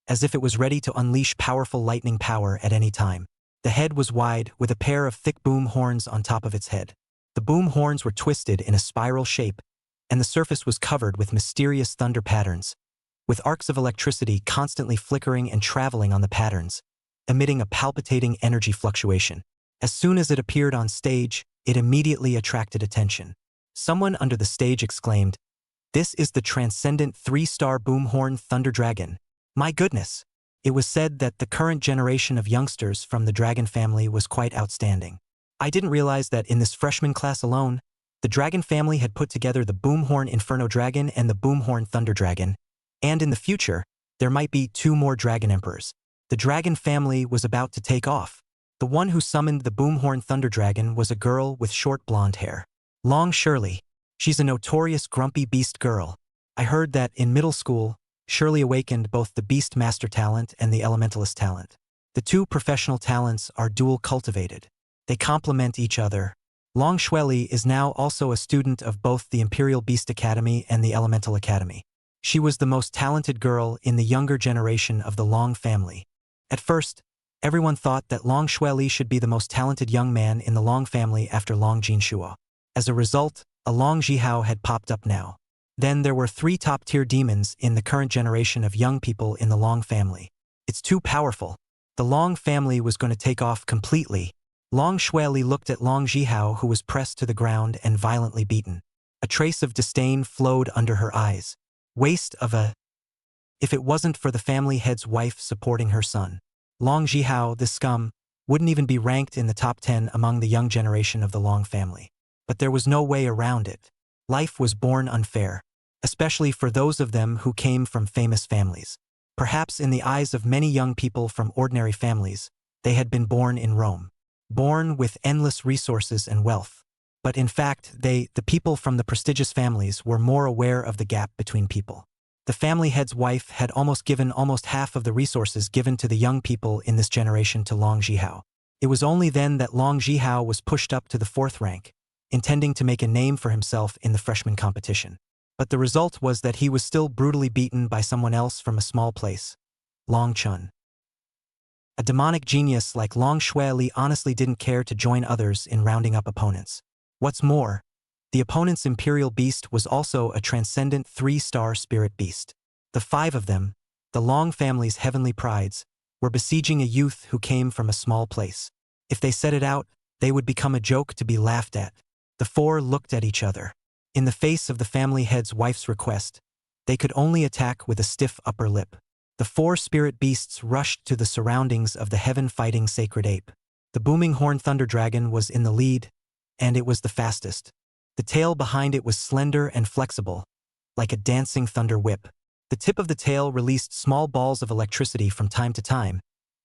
as if it was ready to unleash powerful lightning power at any time. The head was wide, with a pair of thick boom horns on top of its head. The boom horns were twisted in a spiral shape, and the surface was covered with mysterious thunder patterns, with arcs of electricity constantly flickering and traveling on the patterns, emitting a palpitating energy fluctuation. As soon as it appeared on stage, it immediately attracted attention. Someone under the stage exclaimed, "This is the transcendent 3-star Boomhorn Thunder Dragon. My goodness!" It was said that the current generation of youngsters from the dragon family was quite outstanding. I didn't realize that in this freshman class alone, the dragon family had put together the Boomhorn Inferno Dragon and the Boomhorn Thunder Dragon, and in the future, there might be 2 more dragon emperors. The dragon family was about to take off. The one who summoned the Boomhorn Thunder Dragon was a girl with short blonde hair. Long Shirley. She's a notorious grumpy beast girl. I heard that in middle school, Shirley awakened both the Beast Master talent and the Elementalist talent. The 2 professional talents are dual cultivated. They complement each other. Long Shirley is now also a student of both the Imperial Beast Academy and the Elemental Academy. She was the most talented girl in the younger generation of the Long family. At first, everyone thought that Long Shirley should be the most talented young man in the Long family after Long Jinshuo. As a result, a Long Jihao had popped up now. Then there were 3 top-tier demons in the current generation of young people in the Long family. It's too powerful. The Long family was going to take off completely. Long Shueli looked at Long Jihao, who was pressed to the ground and violently beaten. A trace of disdain flowed under her eyes. Waste of a... If it wasn't for the family head's wife supporting her son, Long Jihao, this scum, wouldn't even be ranked in the top 10 among the young generation of the Long family. But there was no way around it. Life was born unfair, especially for those of them who came from famous families. Perhaps in the eyes of many young people from ordinary families, they had been born in Rome, born with endless resources and wealth. But in fact, the people from the prestigious families, were more aware of the gap between people. The family head's wife had given almost half of the resources given to the young people in this generation to Long Jihao. It was only then that Long Jihao was pushed up to the 4th rank, intending to make a name for himself in the freshman competition. But the result was that he was still brutally beaten by someone else from a small place, Long Chun. A demonic genius like Long Shueli honestly didn't care to join others in rounding up opponents. What's more, the opponent's imperial beast was also a transcendent 3-star spirit beast. The 5 of them, the Long family's heavenly prides, were besieging a youth who came from a small place. If they set it out, they would become a joke to be laughed at. The 4 looked at each other. In the face of the family head's wife's request, they could only attack with a stiff upper lip. The 4 spirit beasts rushed to the surroundings of the heaven-fighting sacred ape. The booming horn thunder dragon was in the lead, and it was the fastest. The tail behind it was slender and flexible, like a dancing thunder whip. The tip of the tail released small balls of electricity from time to time,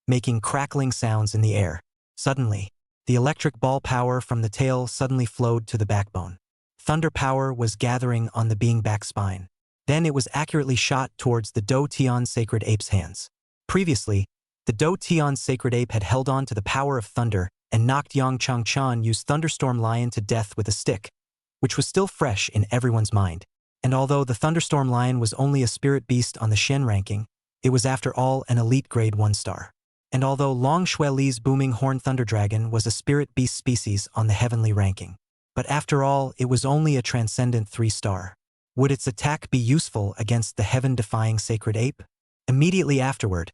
making crackling sounds in the air. Suddenly, the electric ball power from the tail suddenly flowed to the backbone. Thunder power was gathering on the being back spine. Then it was accurately shot towards the Do Tian sacred ape's hands. Previously, the Do Tian sacred ape had held on to the power of thunder and knocked Yang Changchan use Thunderstorm Lion to death with a stick, which was still fresh in everyone's mind. And although the Thunderstorm Lion was only a spirit beast on the Shen ranking, it was after all an elite grade 1 star. And although Long Shueli's Booming Horn Thunder Dragon was a spirit beast species on the heavenly ranking, but after all it was only a transcendent 3 star. Would its attack be useful against the heaven-defying sacred ape? Immediately afterward,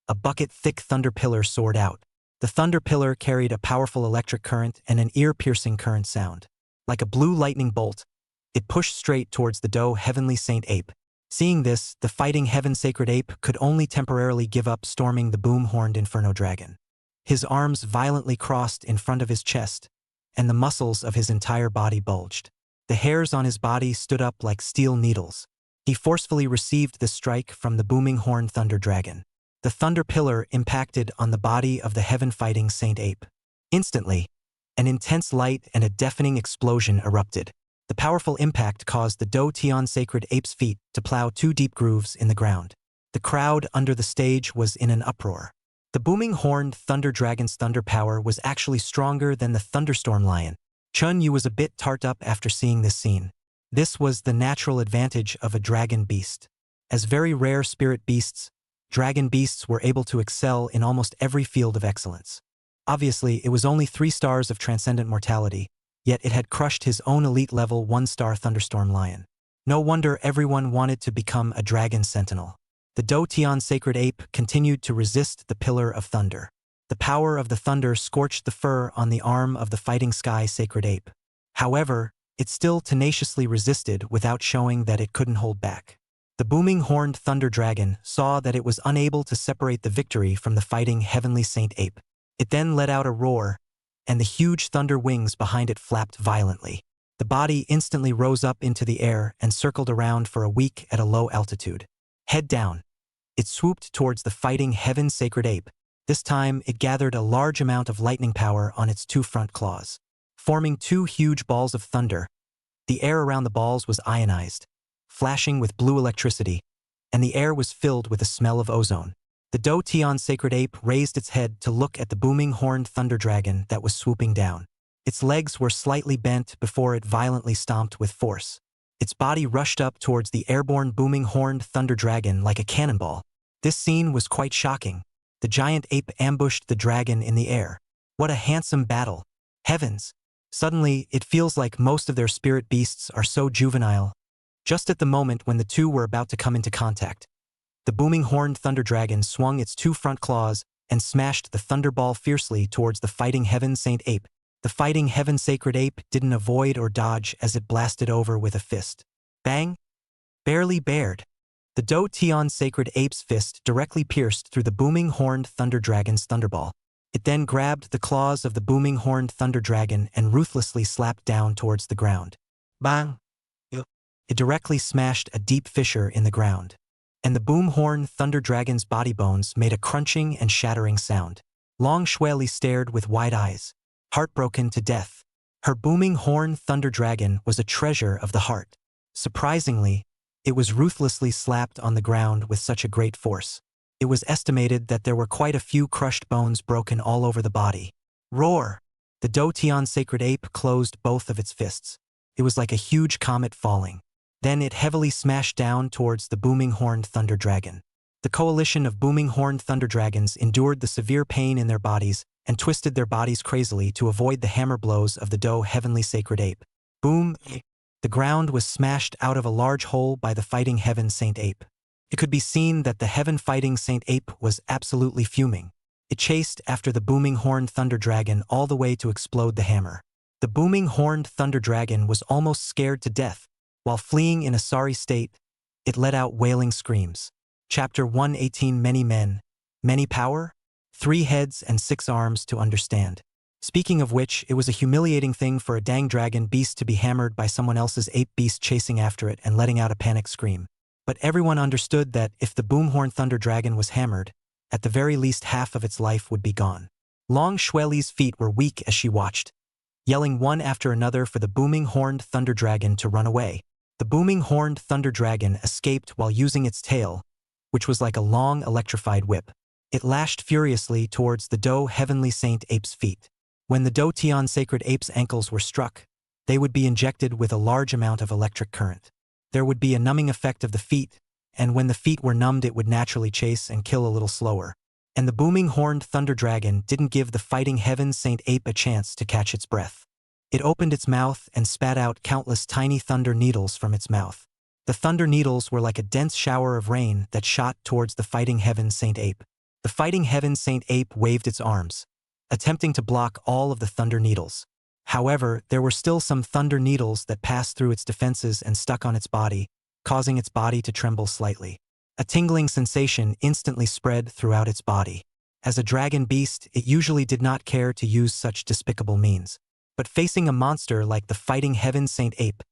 a bucket-thick thunder pillar soared out. The thunder pillar carried a powerful electric current and an ear-piercing current sound. Like a blue lightning bolt, it pushed straight towards the Do Heavenly Saint Ape. Seeing this, the fighting heaven sacred ape could only temporarily give up storming the boom-horned inferno dragon. His arms violently crossed in front of his chest, and the muscles of his entire body bulged. The hairs on his body stood up like steel needles. He forcefully received the strike from the booming horned thunder dragon. The thunder pillar impacted on the body of the heaven-fighting Saint Ape. Instantly, an intense light and a deafening explosion erupted. The powerful impact caused the Do Tian sacred ape's feet to plow 2 deep grooves in the ground. The crowd under the stage was in an uproar. The booming horned thunder dragon's thunder power was actually stronger than the thunderstorm lion. Chun Yu was a bit tart up after seeing this scene. This was the natural advantage of a dragon beast. As very rare spirit beasts, dragon beasts were able to excel in almost every field of excellence. Obviously, it was only 3 stars of transcendent mortality, yet it had crushed his own elite level 1-star thunderstorm lion. No wonder everyone wanted to become a dragon sentinel. The Do Tian sacred ape continued to resist the pillar of thunder. The power of the thunder scorched the fur on the arm of the fighting sky sacred ape. However, it still tenaciously resisted without showing that it couldn't hold back. The booming horned thunder dragon saw that it was unable to separate the victory from the fighting heavenly saint ape. It then let out a roar, and the huge thunder wings behind it flapped violently. The body instantly rose up into the air and circled around for a week at a low altitude. Head down, it swooped towards the fighting heaven sacred ape. This time, it gathered a large amount of lightning power on its 2 front claws. Forming 2 huge balls of thunder, the air around the balls was ionized, flashing with blue electricity, and the air was filled with the smell of ozone. The Do Tian sacred ape raised its head to look at the booming horned thunder dragon that was swooping down. Its legs were slightly bent before it violently stomped with force. Its body rushed up towards the airborne booming horned thunder dragon like a cannonball. This scene was quite shocking. The giant ape ambushed the dragon in the air. What a handsome battle! Heavens! Suddenly, it feels like most of their spirit beasts are so juvenile. Just at the moment when the 2 were about to come into contact, the booming horned thunder dragon swung its 2 front claws and smashed the thunderball fiercely towards the fighting heaven saint ape. The fighting heaven sacred ape didn't avoid or dodge as it blasted over with a fist. Bang! Barely bared. The Do Tian sacred ape's fist directly pierced through the booming horned thunder dragon's thunderball. It then grabbed the claws of the booming horned thunder dragon and ruthlessly slapped down towards the ground. Bang! It directly smashed a deep fissure in the ground, and the boom-horn thunder dragon's body bones made a crunching and shattering sound. Long Shueli stared with wide eyes, heartbroken to death. Her booming horn thunder dragon was a treasure of the heart. Surprisingly, it was ruthlessly slapped on the ground with such a great force. It was estimated that there were quite a few crushed bones broken all over the body. Roar! The Do Tian sacred ape closed both of its fists. It was like a huge comet falling. Then it heavily smashed down towards the booming horned thunder dragon. The coalition of booming horned thunder dragons endured the severe pain in their bodies and twisted their bodies crazily to avoid the hammer blows of the Do heavenly sacred ape. Boom! The ground was smashed out of a large hole by the fighting heaven saint ape. It could be seen that the heaven-fighting saint ape was absolutely fuming. It chased after the booming horned thunder dragon all the way to explode the hammer. The booming horned thunder dragon was almost scared to death. While fleeing in a sorry state, it let out wailing screams. Chapter 118. Many men, many power? 3 heads and 6 arms to understand. Speaking of which, it was a humiliating thing for a dang dragon beast to be hammered by someone else's ape beast chasing after it and letting out a panic scream. But everyone understood that if the boomhorn thunder dragon was hammered, at the very least half of its life would be gone. Long Shueli's feet were weak as she watched, yelling one after another for the booming horned thunder dragon to run away. The booming horned thunder dragon escaped while using its tail, which was like a long electrified whip. It lashed furiously towards the Do heavenly saint ape's feet. When the Dotian sacred ape's ankles were struck, they would be injected with a large amount of electric current. There would be a numbing effect of the feet, and when the feet were numbed it would naturally chase and kill a little slower. And the booming horned thunder dragon didn't give the fighting heaven saint ape a chance to catch its breath. It opened its mouth and spat out countless tiny thunder needles from its mouth. The thunder needles were like a dense shower of rain that shot towards the fighting heaven saint ape. The fighting heaven saint ape waved its arms, attempting to block all of the thunder needles. However, there were still some thunder needles that passed through its defenses and stuck on its body, causing its body to tremble slightly. A tingling sensation instantly spread throughout its body. As a dragon beast, it usually did not care to use such despicable means. But facing a monster like the fighting heaven saint ape,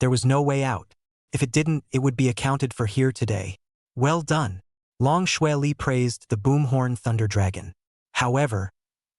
there was no way out. If it didn't, it would be accounted for here today. Well done. Long Shui Li praised the boomhorn thunder dragon. However,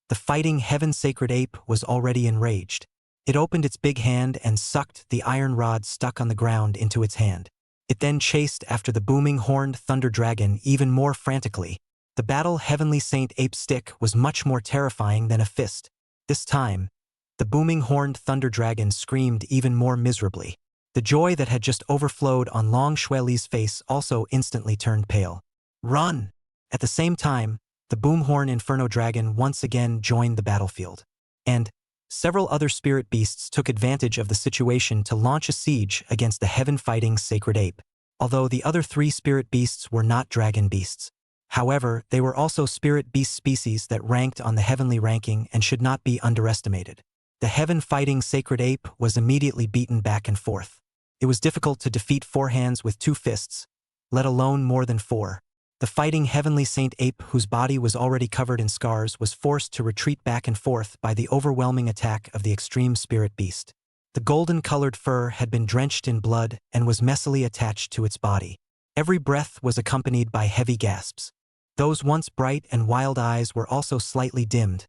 the fighting heaven sacred ape was already enraged. It opened its big hand and sucked the iron rod stuck on the ground into its hand. It then chased after the booming horned thunder dragon even more frantically. The battle heavenly saint ape stick was much more terrifying than a fist. This time, the booming horned thunder dragon screamed even more miserably. The joy that had just overflowed on Long Shui Li's face also instantly turned pale. Run! At the same time, the boomhorn inferno dragon once again joined the battlefield. And several other spirit beasts took advantage of the situation to launch a siege against the heaven-fighting sacred ape. Although the other three spirit beasts were not dragon beasts. However, they were also spirit beast species that ranked on the heavenly ranking and should not be underestimated. The heaven-fighting sacred ape was immediately beaten back and forth. It was difficult to defeat four hands with two fists, let alone more than four. The fighting heavenly saint ape, whose body was already covered in scars, was forced to retreat back and forth by the overwhelming attack of the extreme spirit beast. The golden-colored fur had been drenched in blood and was messily attached to its body. Every breath was accompanied by heavy gasps. Those once bright and wild eyes were also slightly dimmed,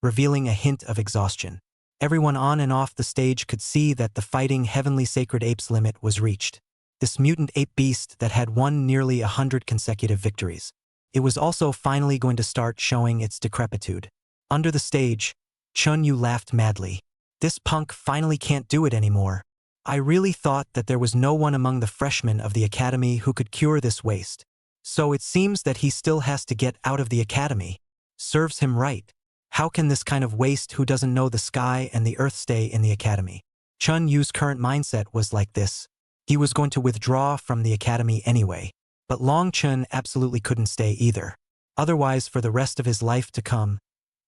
revealing a hint of exhaustion. Everyone on and off the stage could see that the fighting heavenly sacred ape's limit was reached. This mutant ape beast that had won nearly 100 consecutive victories. It was also finally going to start showing its decrepitude. Under the stage, Chun Yu laughed madly. This punk finally can't do it anymore. I really thought that there was no one among the freshmen of the academy who could cure this waste. So it seems that he still has to get out of the academy. Serves him right. How can this kind of waste who doesn't know the sky and the earth stay in the academy? Chun Yu's current mindset was like this. He was going to withdraw from the academy anyway. But Long Chun absolutely couldn't stay either. Otherwise, for the rest of his life to come,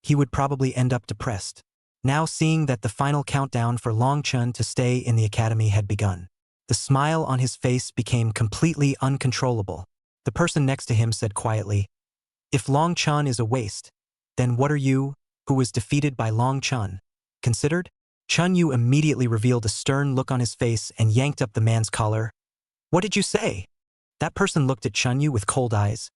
he would probably end up depressed. Now seeing that the final countdown for Long Chun to stay in the academy had begun, the smile on his face became completely uncontrollable. The person next to him said quietly, "If Long Chun is a waste, then what are you, who was defeated by Long Chun, considered?" Chun Yu immediately revealed a stern look on his face and yanked up the man's collar. "What did you say?" That person looked at Chun Yu with cold eyes.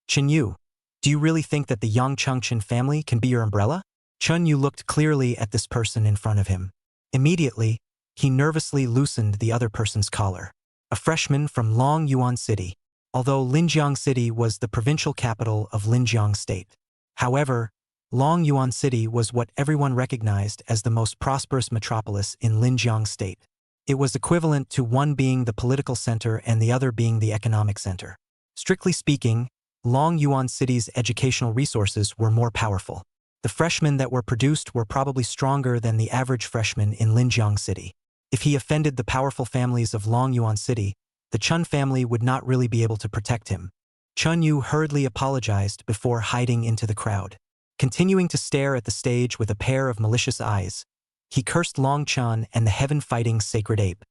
"Chun Yu, do you really think that the Yang Chengchen family can be your umbrella?" Chun Yu looked clearly at this person in front of him. Immediately, he nervously loosened the other person's collar. A freshman from Long Yuan City. Although Linjiang City was the provincial capital of Linjiang State. However, Long Yuan City was what everyone recognized as the most prosperous metropolis in Linjiang State. It was equivalent to one being the political center and the other being the economic center. Strictly speaking, Long Yuan City's educational resources were more powerful. The freshmen that were produced were probably stronger than the average freshman in Linjiang City. If he offended the powerful families of Long Yuan City, the Chun family would not really be able to protect him. Chun Yu hurriedly apologized before hiding into the crowd. Continuing to stare at the stage with a pair of malicious eyes, he cursed Long Chun and the heaven-fighting sacred ape.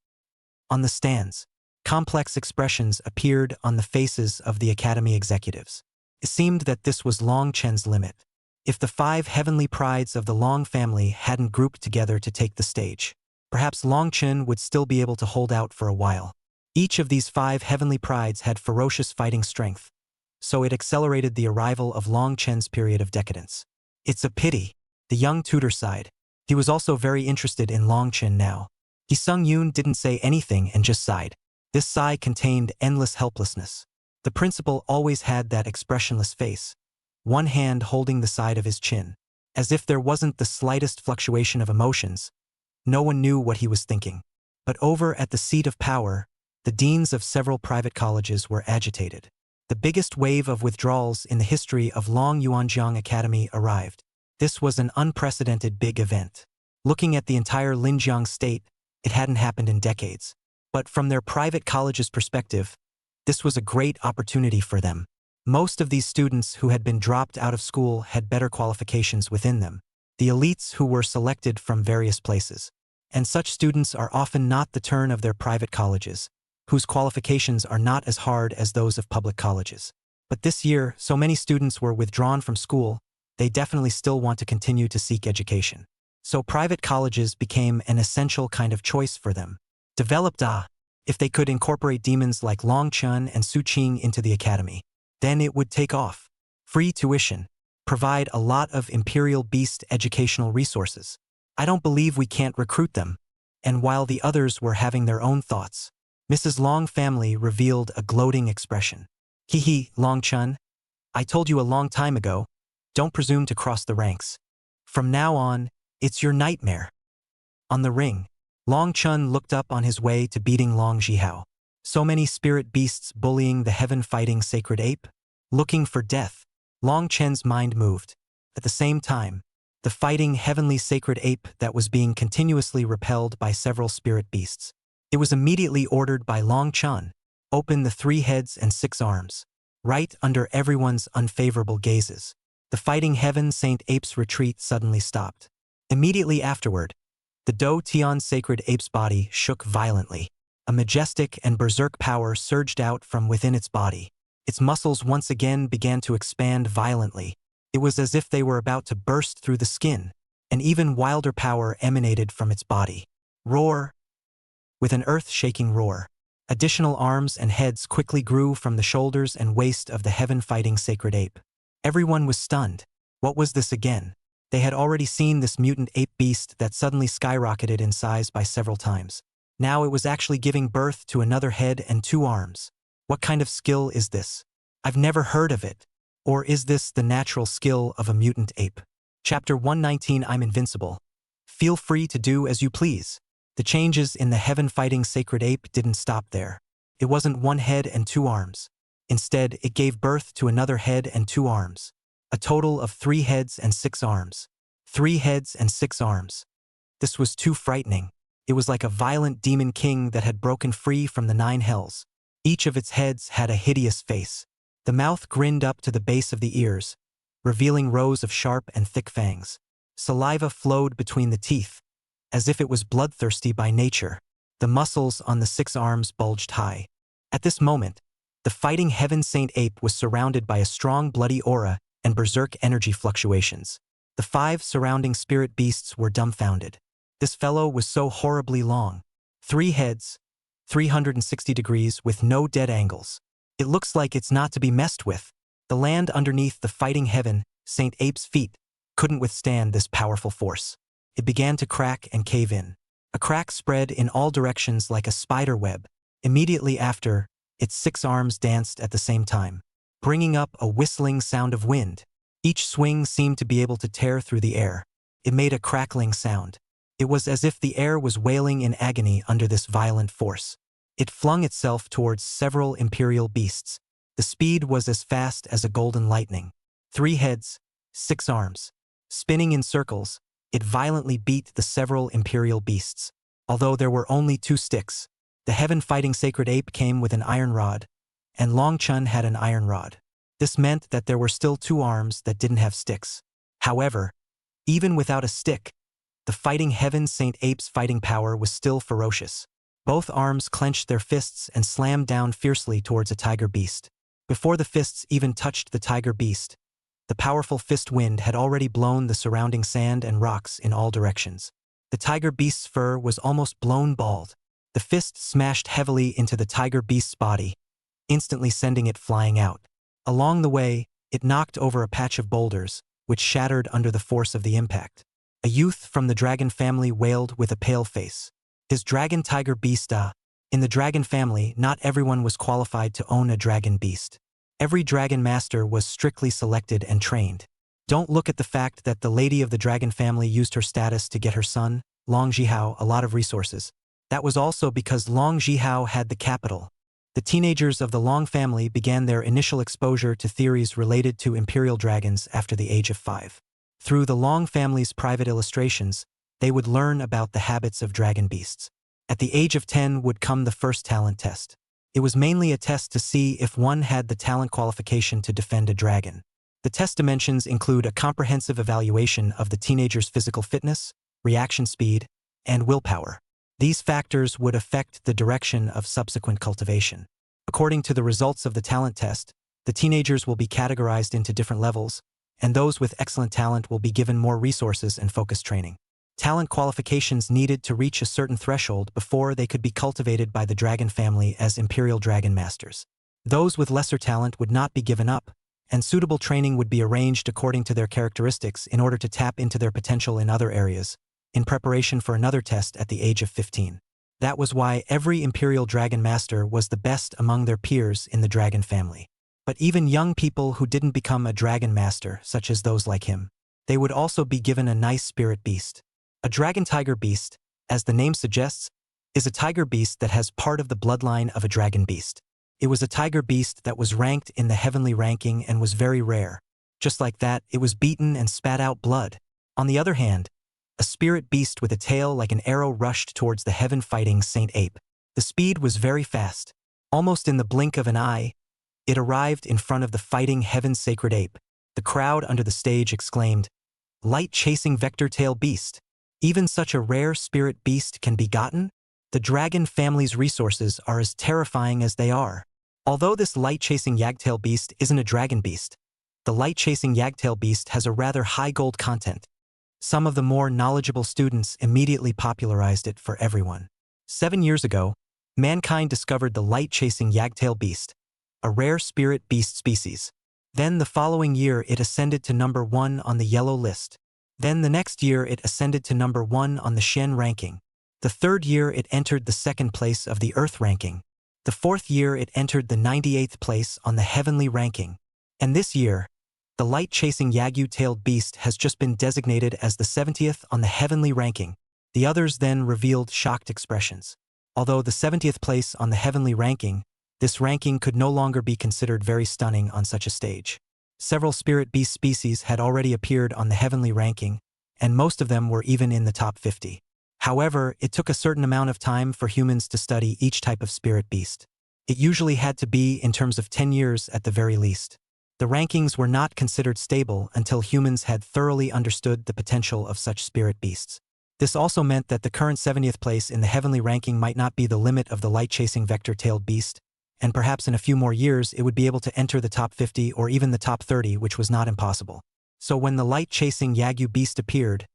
On the stands, complex expressions appeared on the faces of the academy executives. It seemed that this was Long Chen's limit. If the 5 heavenly prides of the Long family hadn't grouped together to take the stage, perhaps Long Chen would still be able to hold out for a while. Each of these 5 heavenly prides had ferocious fighting strength, so it accelerated the arrival of Long Chen's period of decadence. It's a pity. The young tutor sighed. He was also very interested in Long Chen now. Sung Yoon didn't say anything and just sighed. This sigh contained endless helplessness. The principal always had that expressionless face, one hand holding the side of his chin. as if there wasn't the slightest fluctuation of emotions. No one knew what he was thinking. But over at the seat of power, the deans of several private colleges were agitated. The biggest wave of withdrawals in the history of Long Yuanjiang Academy arrived. This was an unprecedented big event. Looking at the entire Linjiang state, it hadn't happened in decades. But from their private college's perspective, this was a great opportunity for them. Most of these students who had been dropped out of school had better qualifications within them, the elites who were selected from various places. And such students are often not the turn of their private colleges, whose qualifications are not as hard as those of public colleges. But this year, so many students were withdrawn from school, they definitely still want to continue to seek education. So private colleges became an essential kind of choice for them. Developed if they could incorporate demons like Long Chun and Su Qing into the academy, then it would take off. Free tuition, provide a lot of Imperial Beast educational resources. I don't believe we can't recruit them. And while the others were having their own thoughts, Mrs. Long family revealed a gloating expression. Hee, Long Chun. I told you a long time ago, don't presume to cross the ranks. From now on, it's your nightmare. On the ring, Long Chun looked up on his way to beating Long Zhihao. So many spirit beasts bullying the heaven-fighting sacred ape? Looking for death. Long Chen's mind moved. At the same time, the fighting heavenly sacred ape that was being continuously repelled by several spirit beasts. It was immediately ordered by Long Chun, open the 3 heads and 6 arms, right under everyone's unfavorable gazes. The fighting heaven saint ape's retreat suddenly stopped. Immediately afterward, the Do Tian sacred ape's body shook violently. A majestic and berserk power surged out from within its body. Its muscles once again began to expand violently. It was as if they were about to burst through the skin. An even wilder power emanated from its body. Roar! With an earth-shaking roar, additional arms and heads quickly grew from the shoulders and waist of the heaven-fighting sacred ape. Everyone was stunned. What was this again? They had already seen this mutant ape beast that suddenly skyrocketed in size by several times. Now it was actually giving birth to another head and 2 arms. What kind of skill is this? I've never heard of it. Or is this the natural skill of a mutant ape? Chapter 119 I'm invincible. Feel free to do as you please. The changes in the heaven-fighting sacred ape didn't stop there. It wasn't 1 head and 2 arms. Instead, it gave birth to another head and 2 arms. A total of 3 heads and 6 arms. 3 heads and 6 arms. This was too frightening. It was like a violent demon king that had broken free from the 9 hells. Each of its heads had a hideous face. The mouth grinned up to the base of the ears, revealing rows of sharp and thick fangs. Saliva flowed between the teeth, as if it was bloodthirsty by nature. The muscles on the 6 arms bulged high. At this moment, the fighting heaven saint ape was surrounded by a strong bloody aura and berserk energy fluctuations. The 5 surrounding spirit beasts were dumbfounded. This fellow was so horribly long. 3 heads, 360 degrees with no dead angles. It looks like it's not to be messed with. The land underneath the fighting heaven, Saint Ape's feet, couldn't withstand this powerful force. It began to crack and cave in. A crack spread in all directions like a spider web. Immediately after, its 6 arms danced at the same time, bringing up a whistling sound of wind. Each swing seemed to be able to tear through the air. It made a crackling sound. It was as if the air was wailing in agony under this violent force. It flung itself towards several imperial beasts. The speed was as fast as a golden lightning. 3 heads, 6 arms. Spinning in circles, it violently beat the several imperial beasts. Although there were only 2 sticks, the heaven-fighting sacred ape came with an iron rod, and Long Chun had an iron rod. This meant that there were still 2 arms that didn't have sticks. However, even without a stick, the fighting heaven saint ape's fighting power was still ferocious. Both arms clenched their fists and slammed down fiercely towards a tiger beast. Before the fists even touched the tiger beast, the powerful fist wind had already blown the surrounding sand and rocks in all directions. The tiger beast's fur was almost blown bald. The fist smashed heavily into the tiger beast's body, instantly sending it flying out. Along the way, it knocked over a patch of boulders, which shattered under the force of the impact. A youth from the dragon family wailed with a pale face. His dragon tiger beast. In the dragon family, not everyone was qualified to own a dragon beast. Every dragon master was strictly selected and trained. Don't look at the fact that the lady of the dragon family used her status to get her son, Long Jihao, a lot of resources. That was also because Long Jihao had the capital. The teenagers of the Long family began their initial exposure to theories related to imperial dragons after the age of 5. Through the Long family's private illustrations, they would learn about the habits of dragon beasts. At the age of 10 would come the first talent test. It was mainly a test to see if one had the talent qualification to defend a dragon. The test dimensions include a comprehensive evaluation of the teenager's physical fitness, reaction speed, and willpower. These factors would affect the direction of subsequent cultivation. According to the results of the talent test, the teenagers will be categorized into different levels, and those with excellent talent will be given more resources and focused training. Talent qualifications needed to reach a certain threshold before they could be cultivated by the dragon family as imperial dragon masters. Those with lesser talent would not be given up, and suitable training would be arranged according to their characteristics in order to tap into their potential in other areas, in preparation for another test at the age of 15. That was why every imperial dragon master was the best among their peers in the dragon family. But even young people who didn't become a dragon master, such as those like him, they would also be given a nice spirit beast. A dragon tiger beast, as the name suggests, is a tiger beast that has part of the bloodline of a dragon beast. It was a tiger beast that was ranked in the heavenly ranking and was very rare. Just like that, it was beaten and spat out blood. On the other hand, a spirit beast with a tail like an arrow rushed towards the heaven-fighting Saint Ape. The speed was very fast. Almost in the blink of an eye, it arrived in front of the fighting heaven-sacred ape. The crowd under the stage exclaimed, "Light-chasing vector-tail beast! Even such a rare spirit beast can be gotten?" The dragon family's resources are as terrifying as they are. Although this light-chasing yagtail beast isn't a dragon beast, the light-chasing yagtail beast has a rather high gold content. Some of the more knowledgeable students immediately popularized it for everyone. 7 years ago, mankind discovered the light-chasing yagtail beast, a rare spirit beast species. Then the following year it ascended to number 1 on the yellow list. Then the next year it ascended to number 1 on the Shen ranking. The third year it entered the second place of the Earth ranking. The fourth year it entered the 98th place on the Heavenly ranking. And this year, the light-chasing Yagyu-tailed beast has just been designated as the 70th on the Heavenly ranking. The others then revealed shocked expressions. Although the 70th place on the Heavenly ranking, this ranking could no longer be considered very stunning on such a stage. Several spirit beast species had already appeared on the Heavenly ranking, and most of them were even in the top 50. However, it took a certain amount of time for humans to study each type of spirit beast. It usually had to be in terms of 10 years at the very least. The rankings were not considered stable until humans had thoroughly understood the potential of such spirit beasts. This also meant that the current 70th place in the Heavenly ranking might not be the limit of the light-chasing vector-tailed beast, and perhaps in a few more years it would be able to enter the top 50 or even the top 30, which was not impossible. So when the light-chasing Yagyu beast appeared,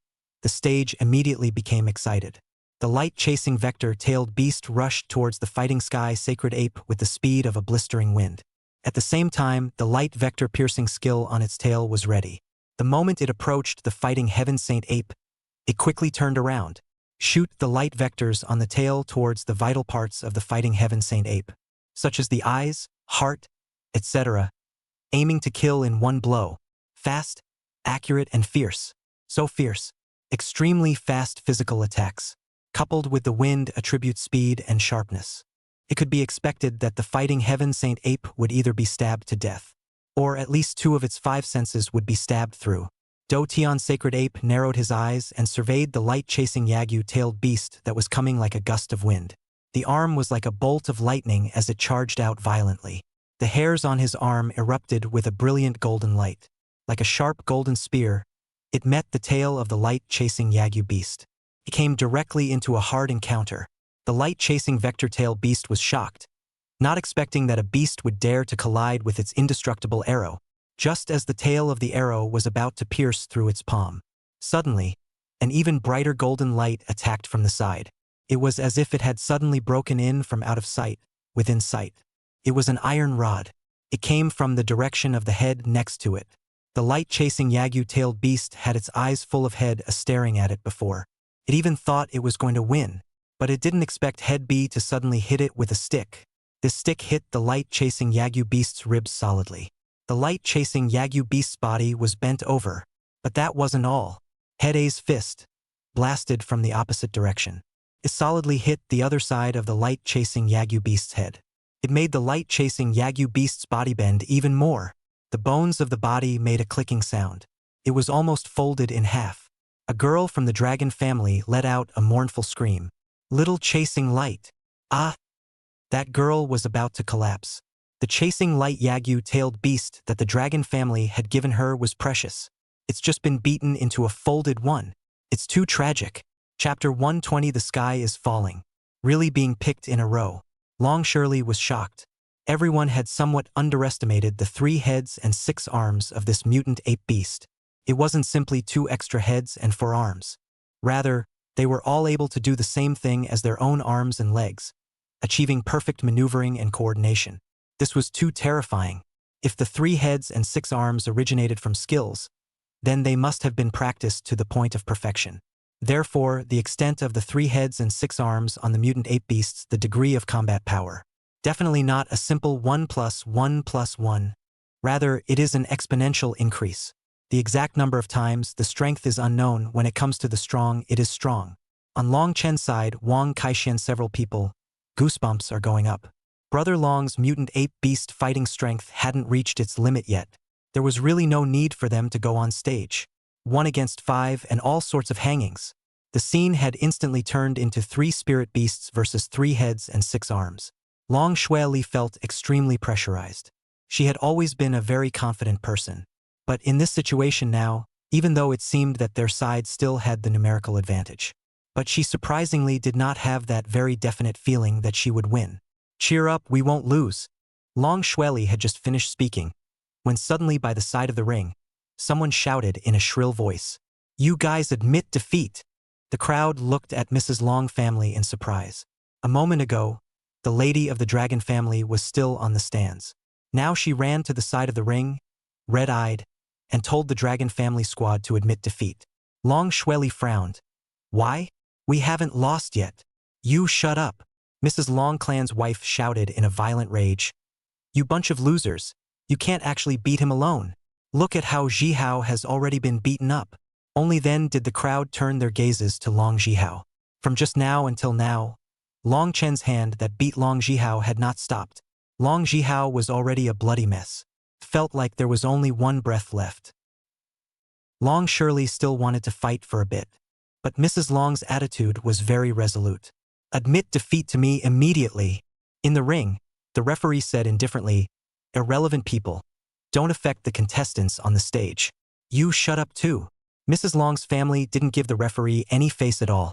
the stage immediately became excited. The light-chasing vector-tailed beast rushed towards the fighting sky sacred ape with the speed of a blistering wind. At the same time, the light vector-piercing skill on its tail was ready. The moment it approached the fighting heaven saint ape, it quickly turned around. Shoot the light vectors on the tail towards the vital parts of the fighting heaven saint ape, such as the eyes, heart, etc., aiming to kill in one blow. Fast, accurate, and fierce. So fierce. Extremely fast physical attacks, coupled with the wind attribute speed and sharpness. It could be expected that the fighting heaven saint ape would either be stabbed to death, or at least 2 of its 5 senses would be stabbed through. Do Tian sacred ape narrowed his eyes and surveyed the light-chasing Yagyu-tailed beast that was coming like a gust of wind. The arm was like a bolt of lightning as it charged out violently. The hairs on his arm erupted with a brilliant golden light. Like a sharp golden spear, it met the tail of the light-chasing Yagyu beast. It came directly into a hard encounter. The light-chasing vector-tail beast was shocked, not expecting that a beast would dare to collide with its indestructible arrow, just as the tail of the arrow was about to pierce through its palm. Suddenly, an even brighter golden light attacked from the side. It was as if it had suddenly broken in from out of sight, within sight. It was an iron rod. It came from the direction of the head next to it. The light-chasing Yagyu-tailed beast had its eyes full of head staring at it before. It even thought it was going to win, but it didn't expect Head B to suddenly hit it with a stick. This stick hit the light-chasing Yagyu beast's ribs solidly. The light-chasing Yagyu beast's body was bent over. But that wasn't all. Hede's fist, blasted from the opposite direction. It solidly hit the other side of the light-chasing Yagyu beast's head. It made the light-chasing Yagyu beast's body bend even more. The bones of the body made a clicking sound. It was almost folded in half. A girl from the dragon family let out a mournful scream. Little chasing light. Ah! That girl was about to collapse. The chasing light Yagyu-tailed beast that the dragon family had given her was precious. It's just been beaten into a folded one. It's too tragic. Chapter 120. The sky is falling. Really being picked in a row. Long Shirley was shocked. Everyone had somewhat underestimated the 3 heads and 6 arms of this mutant ape beast. It wasn't simply 2 extra heads and 4 arms. Rather, they were all able to do the same thing as their own arms and legs, achieving perfect maneuvering and coordination. This was too terrifying. If the 3 heads and 6 arms originated from skills, then they must have been practiced to the point of perfection. Therefore, the extent of the 3 heads and 6 arms on the mutant ape beasts, the degree of combat power. Definitely not a simple 1 + 1 + 1. Rather, it is an exponential increase. The exact number of times the strength is unknown. When it comes to the strong, it is strong. On Long Chen's side, Wang Kaixian, several people, goosebumps are going up. Brother Long's mutant ape beast fighting strength hadn't reached its limit yet. There was really no need for them to go on stage. 1 against 5 and all sorts of hangings. The scene had instantly turned into 3 spirit beasts versus 3 heads and 6 arms. Long Shueli felt extremely pressurized. She had always been a very confident person. But in this situation now, even though it seemed that their side still had the numerical advantage. But she surprisingly did not have that very definite feeling that she would win. Cheer up, we won't lose. Long Shueli had just finished speaking, when suddenly by the side of the ring, someone shouted in a shrill voice, "You guys admit defeat." The crowd looked at Mrs. Long family in surprise. A moment ago, the lady of the dragon family was still on the stands. Now she ran to the side of the ring, red-eyed, and told the dragon family squad to admit defeat. Long Shueli frowned. Why? We haven't lost yet. You shut up. Mrs. Long Clan's wife shouted in a violent rage. You bunch of losers. You can't actually beat him alone. Look at how Jihao has already been beaten up. Only then did the crowd turn their gazes to Long Jihao. From just now until now, Long Chen's hand that beat Long Jihao had not stopped. Long Jihao was already a bloody mess. Felt like there was only 1 breath left. Long Shirley still wanted to fight for a bit, but Mrs. Long's attitude was very resolute. Admit defeat to me immediately. In the ring, the referee said indifferently, irrelevant people. Don't affect the contestants on the stage. You shut up too. Mrs. Long's family didn't give the referee any face at all.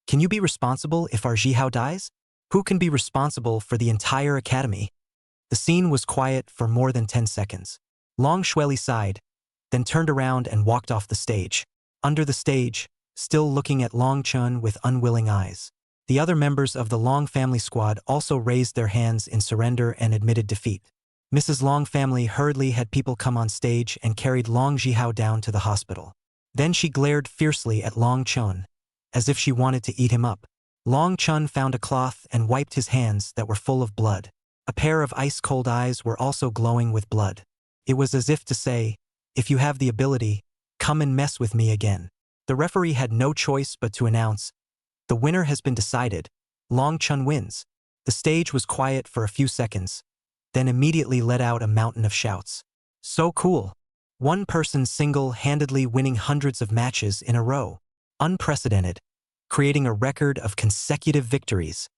Can you be responsible if our Jihao dies? Who can be responsible for the entire academy? The scene was quiet for more than 10 seconds. Long Shueli sighed, then turned around and walked off the stage. Under the stage, still looking at Long Chun with unwilling eyes. The other members of the Long family squad also raised their hands in surrender and admitted defeat. Mrs. Long family hurriedly had people come on stage and carried Long Jihao down to the hospital. Then she glared fiercely at Long Chun, as if she wanted to eat him up. Long Chun found a cloth and wiped his hands that were full of blood. A pair of ice-cold eyes were also glowing with blood. It was as if to say, if you have the ability, come and mess with me again. The referee had no choice but to announce, the winner has been decided. Long Chun wins. The stage was quiet for a few seconds, then immediately let out a mountain of shouts. So cool. One person single-handedly winning hundreds of matches in a row. Unprecedented. Creating a record of consecutive victories.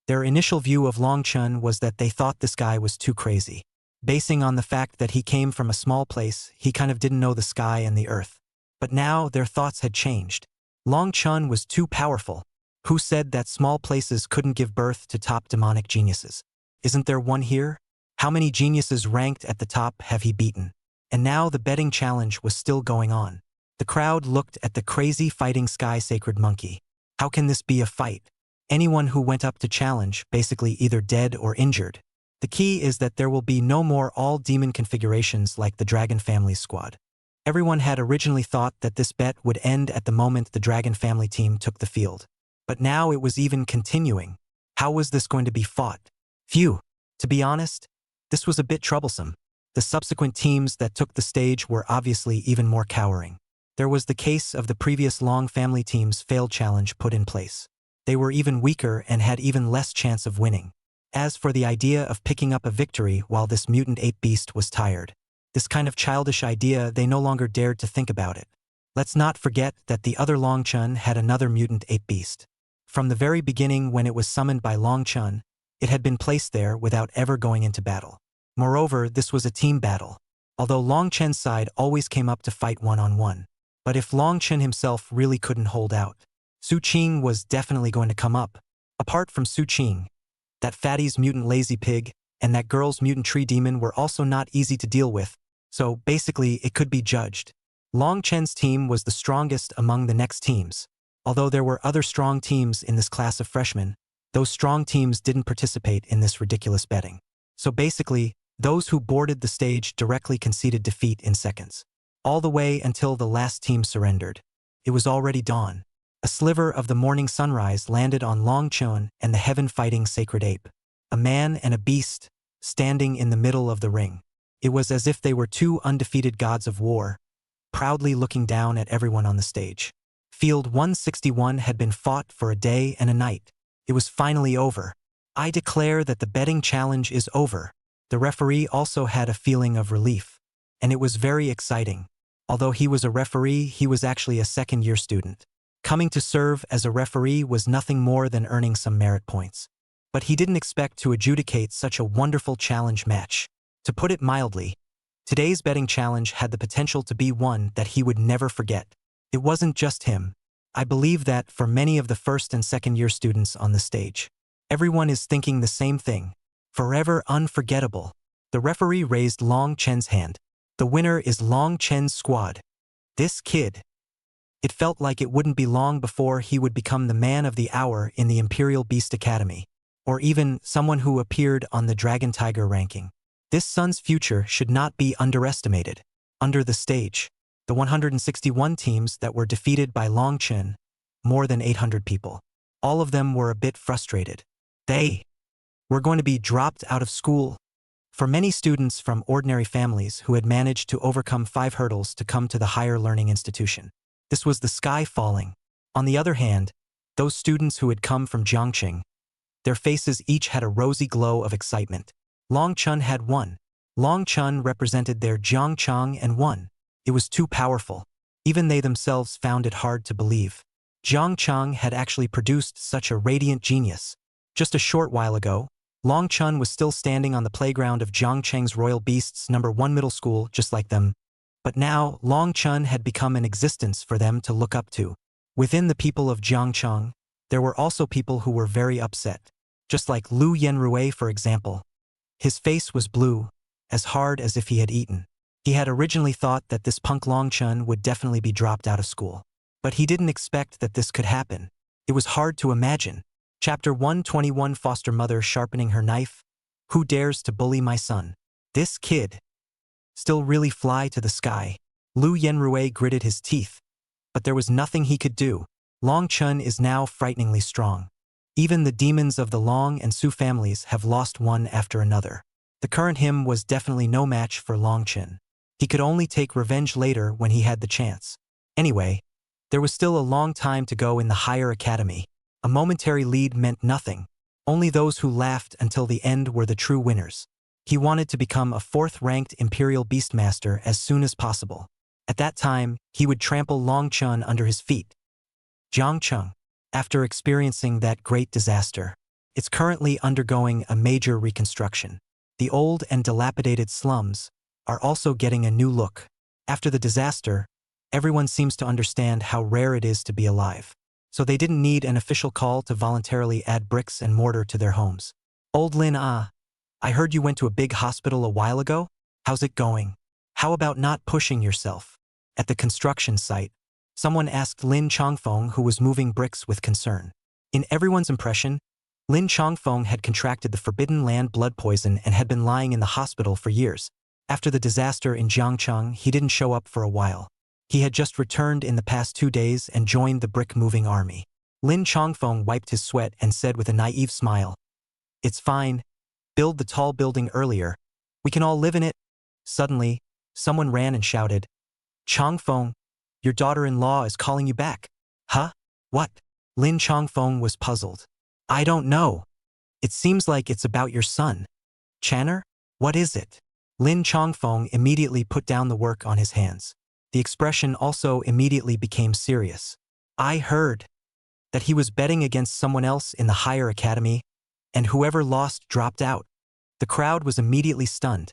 Their initial view of Long Chun was that they thought this guy was too crazy. Basing on the fact that he came from a small place, he kind of didn't know the sky and the earth. But now their thoughts had changed. Long Chun was too powerful. Who said that small places couldn't give birth to top demonic geniuses? Isn't there one here? How many geniuses ranked at the top have he beaten? And now the betting challenge was still going on. The crowd looked at the crazy fighting sky sacred monkey. How can this be a fight? Anyone who went up to challenge, basically either dead or injured. The key is that there will be no more all-demon configurations like the Dragon Family squad. Everyone had originally thought that this bet would end at the moment the Dragon Family team took the field. But now it was even continuing. How was this going to be fought? Phew. To be honest, this was a bit troublesome. The subsequent teams that took the stage were obviously even more cowering. There was the case of the previous Long family team's failed challenge put in place. They were even weaker and had even less chance of winning. As for the idea of picking up a victory while this mutant ape beast was tired, this kind of childish idea, they no longer dared to think about it. Let's not forget that the other Long Chun had another mutant ape beast. From the very beginning, when it was summoned by Long Chun, it had been placed there without ever going into battle. Moreover, this was a team battle, although Long Chen's side always came up to fight one-on-one. But if Long Chen himself really couldn't hold out, Su Qing was definitely going to come up. Apart from Su Qing, that fatty's mutant lazy pig and that girl's mutant tree demon were also not easy to deal with, so basically it could be judged. Long Chen's team was the strongest among the next teams. Although there were other strong teams in this class of freshmen, those strong teams didn't participate in this ridiculous betting. So basically, those who boarded the stage directly conceded defeat in seconds. All the way until the last team surrendered. It was already dawn. A sliver of the morning sunrise landed on Long Chun and the heaven-fighting sacred ape. A man and a beast, standing in the middle of the ring. It was as if they were two undefeated gods of war, proudly looking down at everyone on the stage. Field 161 had been fought for a day and a night. It was finally over. I declare that the betting challenge is over. The referee also had a feeling of relief, and it was very exciting. Although he was a referee, he was actually a second-year student. Coming to serve as a referee was nothing more than earning some merit points. But he didn't expect to adjudicate such a wonderful challenge match. To put it mildly, today's betting challenge had the potential to be one that he would never forget. It wasn't just him. I believe that for many of the first and second-year students on the stage, everyone is thinking the same thing. Forever unforgettable. The referee raised Long Chen's hand. The winner is Long Chen's squad. This kid. It felt like it wouldn't be long before he would become the man of the hour in the Imperial Beast Academy, or even someone who appeared on the Dragon Tiger ranking. This son's future should not be underestimated. Under the stage, the 161 teams that were defeated by Long Chen, more than 800 people. All of them were a bit frustrated. They were going to be dropped out of school. For many students from ordinary families who had managed to overcome 5 hurdles to come to the higher learning institution, this was the sky falling. On the other hand, those students who had come from Jiangqing, their faces each had a rosy glow of excitement. Long Chun had won. Long Chun represented their Jiangchang and won. It was too powerful. Even they themselves found it hard to believe. Jiangchang had actually produced such a radiant genius. Just a short while ago, Long Chun was still standing on the playground of Jiangcheng's Royal Beasts No. 1 middle school just like them. But now, Long Chun had become an existence for them to look up to. Within the people of Jiangcheng, there were also people who were very upset. Just like Lu Yenrui, for example. His face was blue, as hard as if he had eaten. He had originally thought that this punk Long Chun would definitely be dropped out of school. But he didn't expect that this could happen. It was hard to imagine. Chapter 121, Foster Mother Sharpening Her Knife. Who dares to bully my son? This kid. Still really fly to the sky. Lu Yenrui gritted his teeth. But there was nothing he could do. Long Chun is now frighteningly strong. Even the demons of the Long and Su families have lost one after another. The current him was definitely no match for Long Chun. He could only take revenge later when he had the chance. Anyway, there was still a long time to go in the higher academy. A momentary lead meant nothing. Only those who laughed until the end were the true winners. He wanted to become a 4th-ranked Imperial Beastmaster as soon as possible. At that time, he would trample Long Chun under his feet. Jiangcheng, after experiencing that great disaster, it's currently undergoing a major reconstruction. The old and dilapidated slums are also getting a new look. After the disaster, everyone seems to understand how rare it is to be alive. So they didn't need an official call to voluntarily add bricks and mortar to their homes. Old Lin I heard you went to a big hospital a while ago? How's it going? How about not pushing yourself? At the construction site, someone asked Lin Chongfeng, who was moving bricks with concern. In everyone's impression, Lin Chongfeng had contracted the forbidden land blood poison and had been lying in the hospital for years. After the disaster in Jiangcheng, he didn't show up for a while. He had just returned in the past 2 days and joined the brick-moving army. Lin Chongfeng wiped his sweat and said with a naive smile, "It's fine. Build the tall building earlier. We can all live in it." Suddenly, someone ran and shouted, Chongfeng, your daughter-in-law is calling you back. Huh? What? Lin Chongfeng was puzzled. I don't know. It seems like it's about your son. Channer? What is it? Lin Chongfeng immediately put down the work on his hands. The expression also immediately became serious. I heard that he was betting against someone else in the higher academy, and whoever lost dropped out. The crowd was immediately stunned,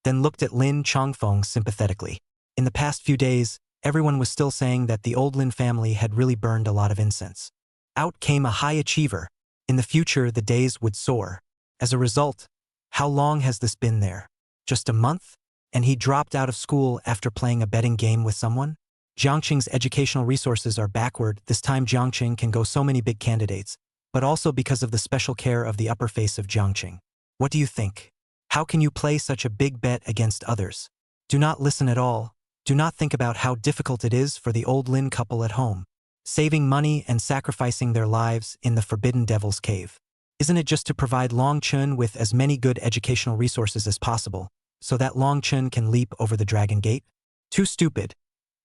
then looked at Lin Chongfeng sympathetically. In the past few days, everyone was still saying that the old Lin family had really burned a lot of incense. Out came a high achiever. In the future, the days would soar. As a result, how long has this been there? Just a month? And he dropped out of school after playing a betting game with someone? Jiangqing's educational resources are backward. This time Jiangqing can go so many big candidates, but also because of the special care of the upper face of Jiangqing. What do you think? How can you play such a big bet against others? Do not listen at all. Do not think about how difficult it is for the old Lin couple at home, saving money and sacrificing their lives in the Forbidden Devil's Cave. Isn't it just to provide Long Chun with as many good educational resources as possible, so that Long Chun can leap over the Dragon Gate? Too stupid.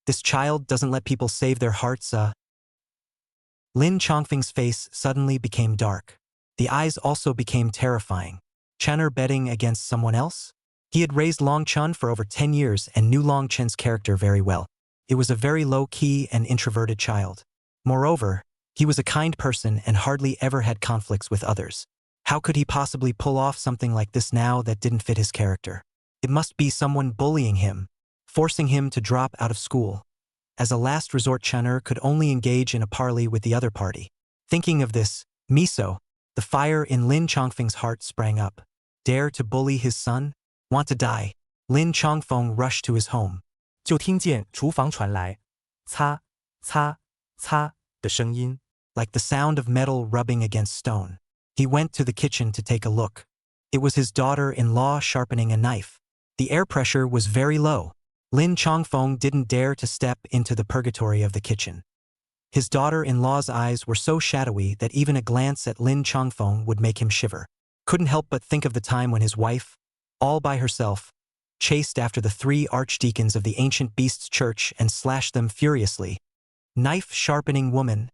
This child doesn't let people save their hearts, Lin Chongfeng's face suddenly became dark. The eyes also became terrifying. Channer betting against someone else? He had raised Long Chun for over 10 years and knew Long Chun's character very well. It was a very low-key and introverted child. Moreover, he was a kind person and hardly ever had conflicts with others. How could he possibly pull off something like this now that didn't fit his character? It must be someone bullying him, forcing him to drop out of school. As a last resort, Channer could only engage in a parley with the other party. Thinking of this, Miso, the fire in Lin Chongfeng's heart sprang up. Dare to bully his son? Want to die? Lin Chongfeng rushed to his home. 就听见厨房传来擦擦擦的声音。Like the sound of metal rubbing against stone. He went to the kitchen to take a look. It was his daughter-in-law sharpening a knife. The air pressure was very low. Lin Chongfeng didn't dare to step into the purgatory of the kitchen. His daughter-in-law's eyes were so shadowy that even a glance at Lin Chongfeng would make him shiver. Couldn't help but think of the time when his wife, all by herself, chased after the 3 archdeacons of the ancient beasts church and slashed them furiously. Knife-sharpening woman,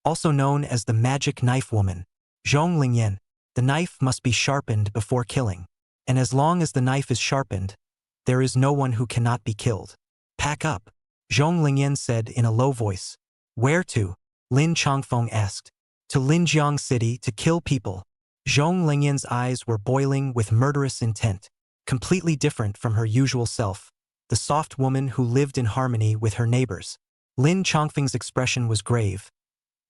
also known as the magic knife woman, Zhong Lingyan. The knife must be sharpened before killing. And as long as the knife is sharpened, there is no one who cannot be killed. Pack up, Zhong Lingyan said in a low voice. Where to? Lin Chongfeng asked. To Linjiang City to kill people. Zhong Lingyan's eyes were boiling with murderous intent, completely different from her usual self, the soft woman who lived in harmony with her neighbors. Lin Chongfeng's expression was grave.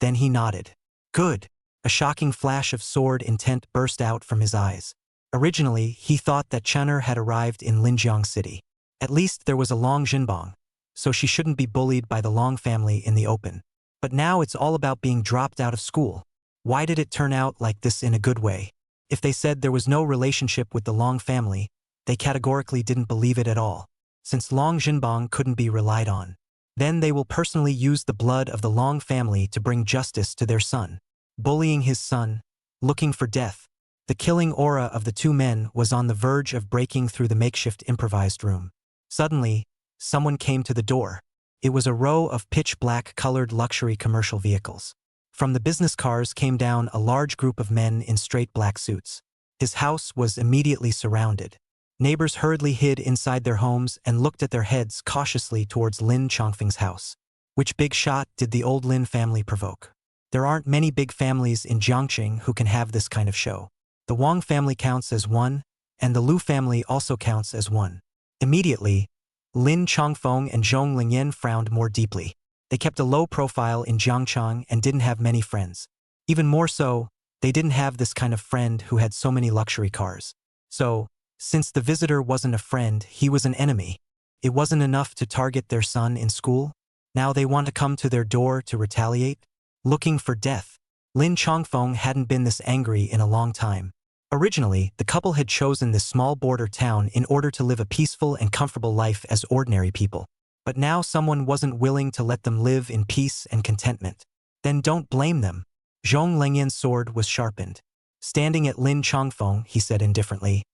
Then he nodded. Good. A shocking flash of sword intent burst out from his eyes. Originally, he thought that Channer had arrived in Linjiang City. At least there was a Long Jinbang, so she shouldn't be bullied by the Long family in the open. But now it's all about being dropped out of school. Why did it turn out like this in a good way? If they said there was no relationship with the Long family, they categorically didn't believe it at all. Since Long Jinbang couldn't be relied on, then they will personally use the blood of the Long family to bring justice to their son. Bullying his son, looking for death. The killing aura of the 2 men was on the verge of breaking through the makeshift improvised room. Suddenly, someone came to the door. It was a row of pitch-black colored luxury commercial vehicles. From the business cars came down a large group of men in straight black suits. His house was immediately surrounded. Neighbors hurriedly hid inside their homes and looked at their heads cautiously towards Lin Chongfeng's house. Which big shot did the old Lin family provoke? There aren't many big families in Jiangqing who can have this kind of show. The Wang family counts as one, and the Lu family also counts as one. Immediately, Lin Chongfeng and Zhong Lingyan frowned more deeply. They kept a low profile in Jiangchang and didn't have many friends. Even more so, they didn't have this kind of friend who had so many luxury cars. So, since the visitor wasn't a friend, he was an enemy. It wasn't enough to target their son in school. Now they want to come to their door to retaliate? Looking for death. Lin Chongfeng hadn't been this angry in a long time. Originally, the couple had chosen this small border town in order to live a peaceful and comfortable life as ordinary people. But now someone wasn't willing to let them live in peace and contentment. Then don't blame them. Zhong Lingyan's sword was sharpened. Standing at Lin Chongfeng, he said indifferently,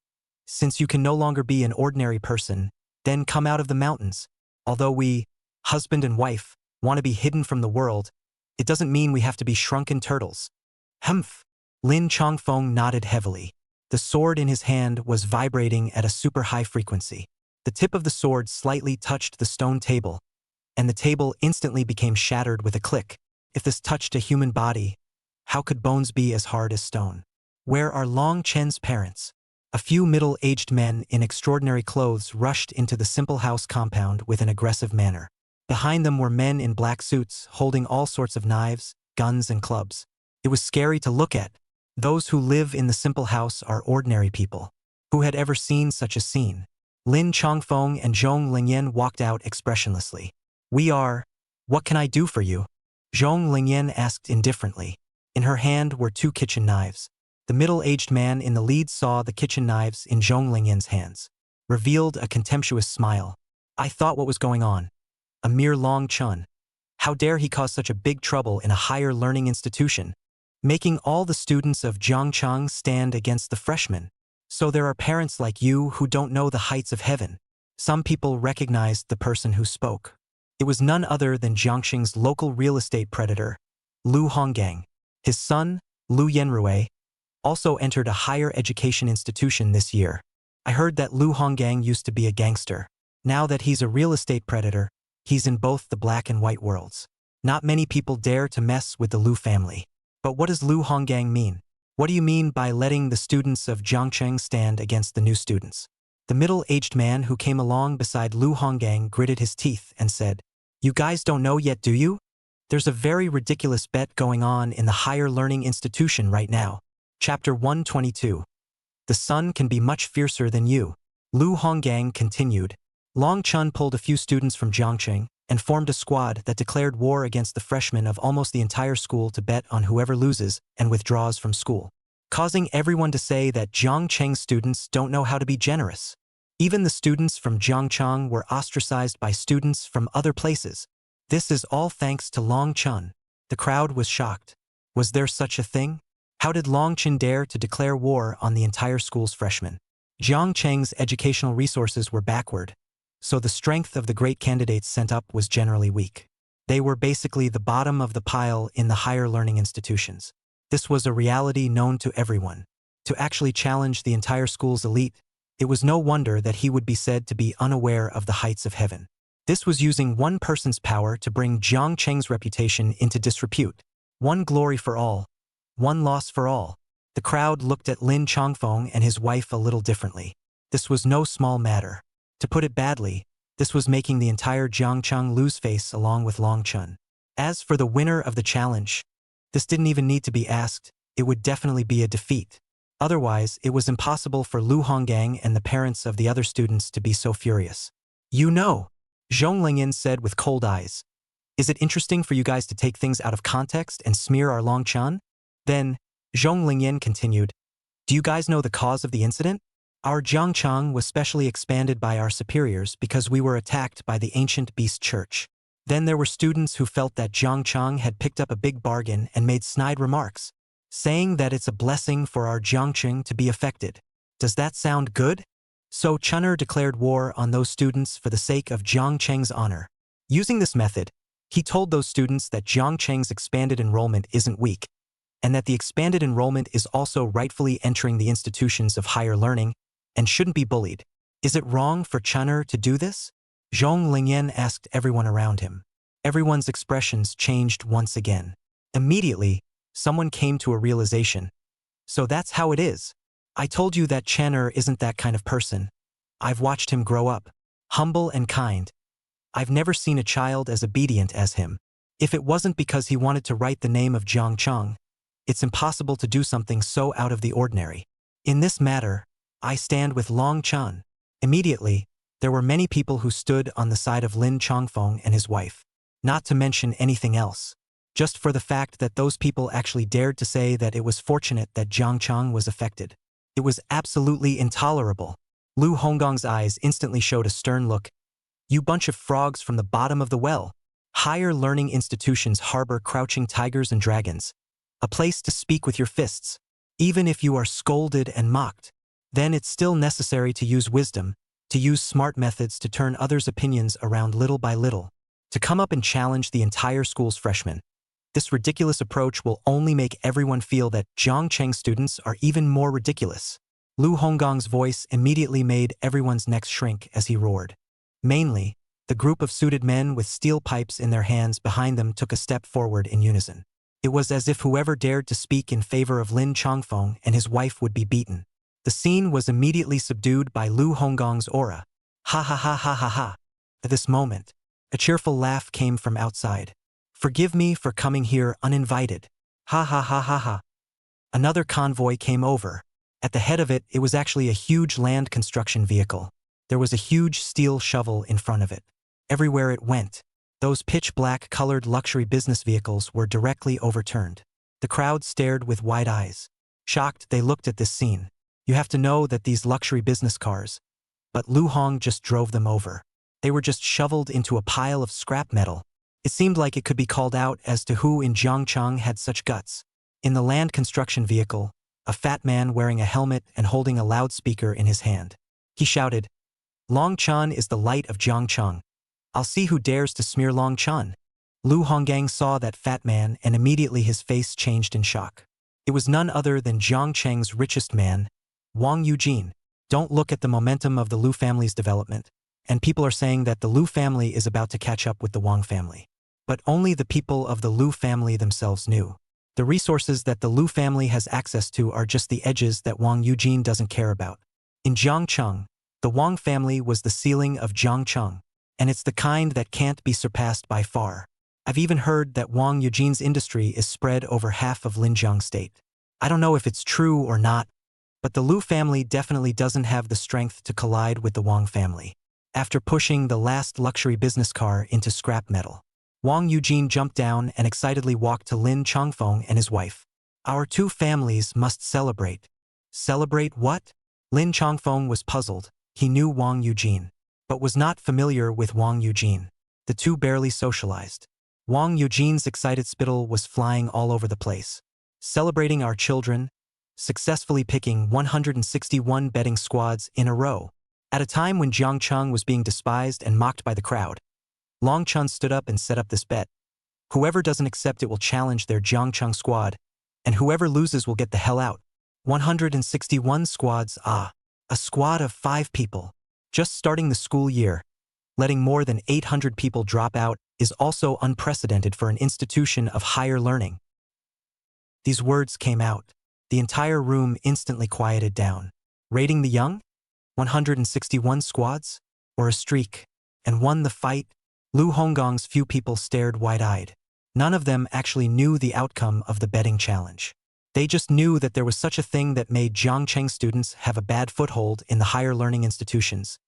Since you can no longer be an ordinary person, then come out of the mountains. Although we, husband and wife, want to be hidden from the world, it doesn't mean we have to be shrunken turtles. Humph. Lin Chongfeng nodded heavily. The sword in his hand was vibrating at a super high frequency. The tip of the sword slightly touched the stone table, and the table instantly became shattered with a click. If this touched a human body, how could bones be as hard as stone? Where are Long Chen's parents? A few middle-aged men in extraordinary clothes rushed into the simple house compound with an aggressive manner. Behind them were men in black suits holding all sorts of knives, guns, and clubs. It was scary to look at. Those who live in the simple house are ordinary people. Who had ever seen such a scene? Lin Chongfeng and Zhong Lingyan walked out expressionlessly. We are. What can I do for you? Zhong Lingyan asked indifferently. In her hand were 2 kitchen knives. The middle-aged man in the lead saw the kitchen knives in Zhong Lingyan's hands. Revealed a contemptuous smile. I thought what was going on. A mere Long Chun. How dare he cause such a big trouble in a higher learning institution, making all the students of Zhongchang stand against the freshmen. So there are parents like you who don't know the heights of heaven. Some people recognized the person who spoke. It was none other than Jiangxing's local real estate predator, Lu Honggang. His son, Lu Yenrui, also entered a higher education institution this year. I heard that Lu Honggang used to be a gangster. Now that he's a real estate predator, he's in both the black and white worlds. Not many people dare to mess with the Lu family. But what does Lu Honggang mean? What do you mean by letting the students of Zhongcheng stand against the new students? The middle-aged man who came along beside Lu Honggang gritted his teeth and said, You guys don't know yet, do you? There's a very ridiculous bet going on in the higher learning institution right now. Chapter 122. The sun can be much fiercer than you. Lu Honggang continued. Long Chun pulled a few students from Zhongcheng and formed a squad that declared war against the freshmen of almost the entire school to bet on whoever loses and withdraws from school, causing everyone to say that Zhongcheng students don't know how to be generous. Even the students from Zhongchang were ostracized by students from other places. This is all thanks to Long Chun. The crowd was shocked. Was there such a thing? How did Long Chun dare to declare war on the entire school's freshmen? Zhongcheng's educational resources were backward, so the strength of the great candidates sent up was generally weak. They were basically the bottom of the pile in the higher learning institutions. This was a reality known to everyone. To actually challenge the entire school's elite, it was no wonder that he would be said to be unaware of the heights of heaven. This was using one person's power to bring Zhongcheng's reputation into disrepute. One glory for all. One loss for all. The crowd looked at Lin Chongfeng and his wife a little differently. This was no small matter. To put it badly, this was making the entire Zhongchang lose face along with Long Chun. As for the winner of the challenge, this didn't even need to be asked. It would definitely be a defeat. Otherwise, it was impossible for Lu Honggang and the parents of the other students to be so furious. You know, Zhong Lingyan said with cold eyes. Is it interesting for you guys to take things out of context and smear our Long Chun? Then, Zhong Lingyan continued, Do you guys know the cause of the incident? Our Zhongchang was specially expanded by our superiors because we were attacked by the ancient beast church. Then there were students who felt that Zhongchang had picked up a big bargain and made snide remarks, saying that it's a blessing for our Zhongcheng to be affected. Does that sound good? So Chun'er declared war on those students for the sake of Zhongcheng's honor. Using this method, he told those students that Zhongcheng's expanded enrollment isn't weak, and that the expanded enrollment is also rightfully entering the institutions of higher learning and shouldn't be bullied. Is it wrong for Chun'er to do this? Zhong Lingyan asked everyone around him. Everyone's expressions changed once again. Immediately, someone came to a realization. So that's how it is. I told you that Chun'er isn't that kind of person. I've watched him grow up, humble and kind. I've never seen a child as obedient as him. If it wasn't because he wanted to write the name of Zhongchang, it's impossible to do something so out of the ordinary. In this matter, I stand with Long Chun. Immediately, there were many people who stood on the side of Lin Chongfeng and his wife. Not to mention anything else. Just for the fact that those people actually dared to say that it was fortunate that Zhongchang was affected. It was absolutely intolerable. Lu Honggang's eyes instantly showed a stern look. You bunch of frogs from the bottom of the well. Higher learning institutions harbor crouching tigers and dragons. A place to speak with your fists. Even if you are scolded and mocked, then it's still necessary to use wisdom, to use smart methods to turn others' opinions around little by little, to come up and challenge the entire school's freshmen. This ridiculous approach will only make everyone feel that Zhongcheng students are even more ridiculous. Lu Honggong's voice immediately made everyone's necks shrink as he roared. Mainly, the group of suited men with steel pipes in their hands behind them took a step forward in unison. It was as if whoever dared to speak in favor of Lin Chongfeng and his wife would be beaten. The scene was immediately subdued by Lu Honggong's aura. Ha ha ha ha ha ha. At this moment, a cheerful laugh came from outside. Forgive me for coming here uninvited. Ha ha ha ha ha. Another convoy came over. At the head of it, it was actually a huge land construction vehicle. There was a huge steel shovel in front of it. Everywhere it went, those pitch-black colored luxury business vehicles were directly overturned. The crowd stared with wide eyes. Shocked, they looked at this scene. You have to know that these luxury business cars, but Lu Hong just drove them over. They were just shoveled into a pile of scrap metal. It seemed like it could be called out as to who in Zhongcheng had such guts. In the land construction vehicle, a fat man wearing a helmet and holding a loudspeaker in his hand. He shouted, "Longchan is the light of Zhongcheng. I'll see who dares to smear Longchan." Lu Honggang saw that fat man and immediately his face changed in shock. It was none other than Zhongcheng's richest man, Wang Eugene. Don't look at the momentum of the Lu family's development, and people are saying that the Lu family is about to catch up with the Wang family. But only the people of the Lu family themselves knew. The resources that the Lu family has access to are just the edges that Wang Eugene doesn't care about. In Zhongcheng, the Wang family was the ceiling of Zhongcheng, and it's the kind that can't be surpassed by far. I've even heard that Wang Eugene's industry is spread over half of Linjiang state. I don't know if it's true or not, but the Lu family definitely doesn't have the strength to collide with the Wang family. After pushing the last luxury business car into scrap metal, Wang Eugene jumped down and excitedly walked to Lin Chongfeng and his wife. Our two families must celebrate. Celebrate what? Lin Chongfeng was puzzled. He knew Wang Eugene, but was not familiar with Wang Eugene. The two barely socialized. Wang Eugene's excited spittle was flying all over the place. Celebrating our children, successfully picking 161 betting squads in a row. At a time when Zhongcheng was being despised and mocked by the crowd, Longchun stood up and set up this bet. Whoever doesn't accept it will challenge their Zhongcheng squad, and whoever loses will get the hell out. 161 squads, a squad of 5 people. Just starting the school year, letting more than 800 people drop out is also unprecedented for an institution of higher learning. These words came out. The entire room instantly quieted down. Rating the young? 161 squads? Or a streak? And won the fight? Lu Honggong's few people stared wide-eyed. None of them actually knew the outcome of the betting challenge. They just knew that there was such a thing that made Zhongcheng students have a bad foothold in the higher learning institutions.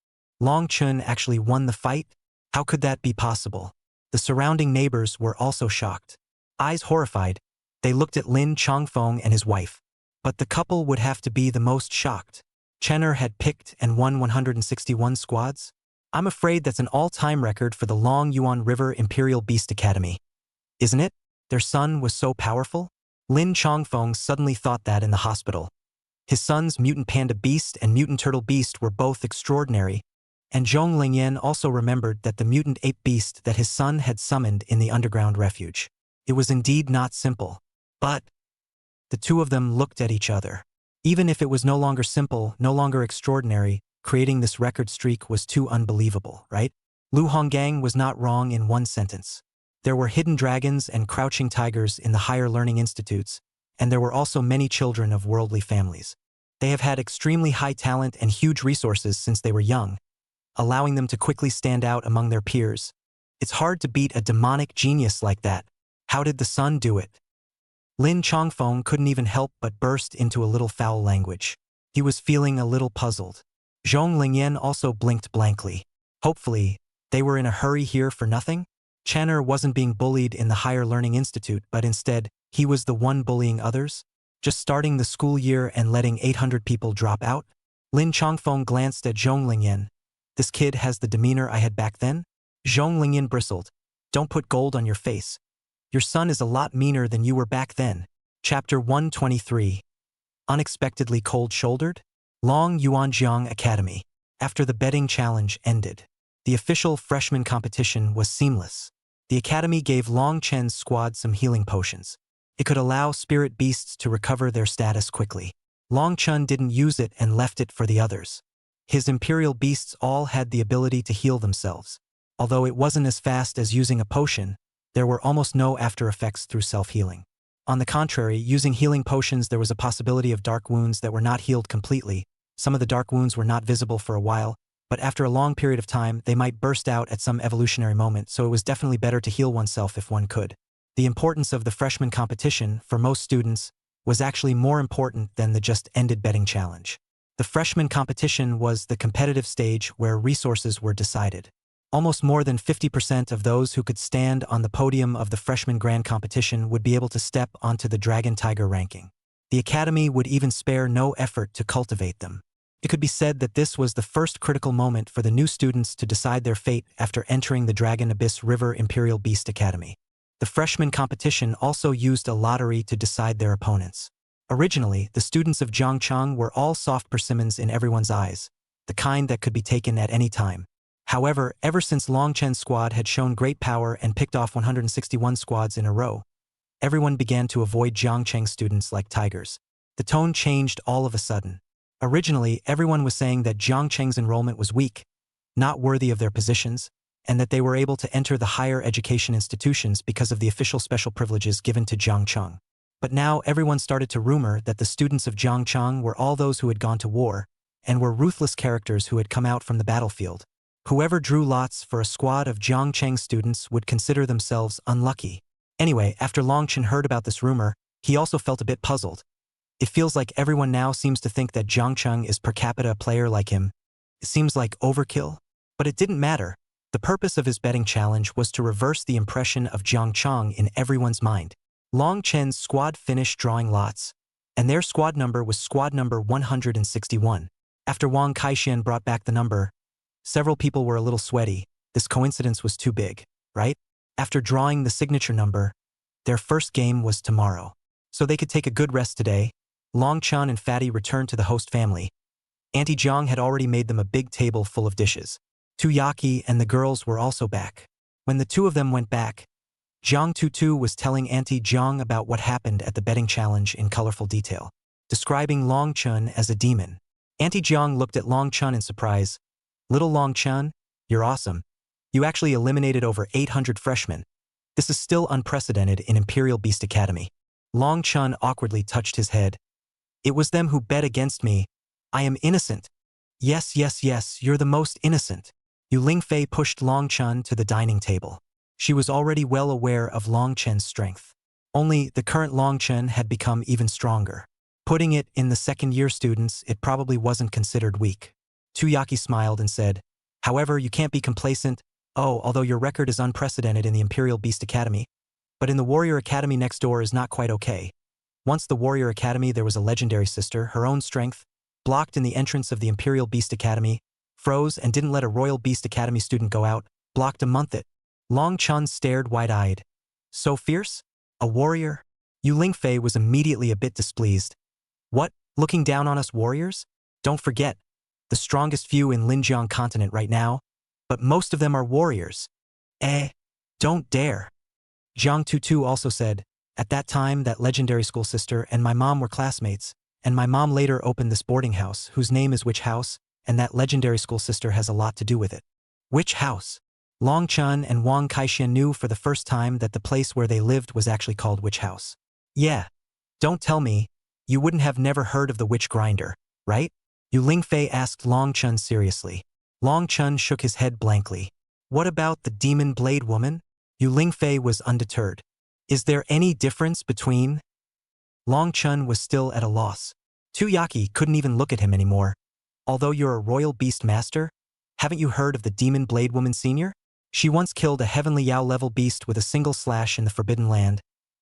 Long Chun actually won the fight? How could that be possible? The surrounding neighbors were also shocked. Eyes horrified, they looked at Lin Chongfeng and his wife. But the couple would have to be the most shocked. Chenner had picked and won 161 squads? I'm afraid that's an all-time record for the Long Yuan River Imperial Beast Academy. Isn't it? Their son was so powerful? Lin Chongfeng suddenly thought that in the hospital. His sons Mutant Panda Beast and Mutant Turtle Beast were both extraordinary, and Zhong Lingyan also remembered that the Mutant Ape Beast that his son had summoned in the underground refuge. It was indeed not simple. But the two of them looked at each other. Even if it was no longer simple, no longer extraordinary, creating this record streak was too unbelievable, right? Lu Honggang was not wrong in one sentence. There were hidden dragons and crouching tigers in the higher learning institutes, and there were also many children of worldly families. They have had extremely high talent and huge resources since they were young, allowing them to quickly stand out among their peers. It's hard to beat a demonic genius like that. How did the son do it? Lin Chongfeng couldn't even help but burst into a little foul language. He was feeling a little puzzled. Zhong Lingyan also blinked blankly. Hopefully, they were in a hurry here for nothing? Channer wasn't being bullied in the Higher Learning Institute, but instead, he was the one bullying others? Just starting the school year and letting 800 people drop out? Lin Chongfeng glanced at Zhong Lingyan. This kid has the demeanor I had back then? Zhong Lingyan bristled. Don't put gold on your face. Your son is a lot meaner than you were back then. Chapter 123. Unexpectedly cold-shouldered? Long Yuanjiang Academy. After the betting challenge ended, the official freshman competition was seamless. The academy gave Long Chen's squad some healing potions. It could allow spirit beasts to recover their status quickly. Long Chen didn't use it and left it for the others. His imperial beasts all had the ability to heal themselves. Although it wasn't as fast as using a potion, there were almost no after effects through self-healing. On the contrary, using healing potions, there was a possibility of dark wounds that were not healed completely. Some of the dark wounds were not visible for a while, but after a long period of time, they might burst out at some evolutionary moment, so it was definitely better to heal oneself if one could. The importance of the freshman competition, for most students, was actually more important than the just-ended betting challenge. The freshman competition was the competitive stage where resources were decided. Almost more than 50% of those who could stand on the podium of the freshman grand competition would be able to step onto the Dragon Tiger ranking. The academy would even spare no effort to cultivate them. It could be said that this was the first critical moment for the new students to decide their fate after entering the Dragon Abyss River Imperial Beast Academy. The freshman competition also used a lottery to decide their opponents. Originally, the students of Zhangchang were all soft persimmons in everyone's eyes, the kind that could be taken at any time. However, ever since Long Chen's squad had shown great power and picked off 161 squads in a row, everyone began to avoid Zhangchang students like tigers. The tone changed all of a sudden. Originally, everyone was saying that Zhangcheng's enrollment was weak, not worthy of their positions, and that they were able to enter the higher education institutions because of the official special privileges given to Zhangcheng. But now everyone started to rumor that the students of Zhangcheng were all those who had gone to war, and were ruthless characters who had come out from the battlefield. Whoever drew lots for a squad of Zhangcheng students would consider themselves unlucky. Anyway, after Long Chen heard about this rumor, he also felt a bit puzzled. It feels like everyone now seems to think that Zhangcheng is per capita a player like him. It seems like overkill. But it didn't matter. The purpose of his betting challenge was to reverse the impression of Zhangcheng in everyone's mind. Long Chen's squad finished drawing lots, and their squad number was squad number 161. After Wang Kaixian brought back the number, several people were a little sweaty. This coincidence was too big, right? After drawing the signature number, their first game was tomorrow. So they could take a good rest today. Long Chen and Fatty returned to the host family. Auntie Jiang had already made them a big table full of dishes. Tu Yaki and the girls were also back. When the two of them went back, Jiang Tutu was telling Auntie Jiang about what happened at the betting challenge in colorful detail, describing Long Chen as a demon. Auntie Jiang looked at Long Chen in surprise. "Little Long Chen, you're awesome. You actually eliminated over 800 freshmen. This is still unprecedented in Imperial Beast Academy." Long Chen awkwardly touched his head. "It was them who bet against me. I am innocent." Yes, you're the most innocent." Yu Lingfei pushed Long Chen to the dining table. She was already well aware of Long Chen's strength. Only the current Long Chen had become even stronger. Putting it in the second-year students, it probably wasn't considered weak. Tu Yaki smiled and said, "However, you can't be complacent. Although your record is unprecedented in the Imperial Beast Academy, but in the Warrior Academy next door is not quite okay. Once the Warrior Academy, there was a legendary sister, her own strength, blocked in the entrance of the Imperial Beast Academy, froze and didn't let a Royal Beast Academy student go out, blocked a month it." Long Chen stared wide-eyed. "So fierce? A warrior?" Yu Lingfei was immediately a bit displeased. "What? Looking down on us warriors? Don't forget, the strongest few in Linjiang continent right now, but most of them are warriors." Don't dare." Jiang Tutu also said, "At that time, that legendary school sister and my mom were classmates, and my mom later opened this boarding house, whose name is Witch House, and that legendary school sister has a lot to do with it." Witch House? Long Chen and Wang Kaixian knew for the first time that the place where they lived was actually called Witch House. "Yeah. Don't tell me, you wouldn't have never heard of the Witch Grinder, right?" Yu Lingfei asked Long Chen seriously. Long Chen shook his head blankly. "What about the Demon Blade Woman?" Yu Lingfei was undeterred. "Is there any difference between—" Long Chen was still at a loss. Tu Yaki couldn't even look at him anymore. "Although you're a Royal Beast Master, haven't you heard of the Demon Blade Woman Senior? She once killed a Heavenly Yao-level beast with a single slash in the Forbidden Land,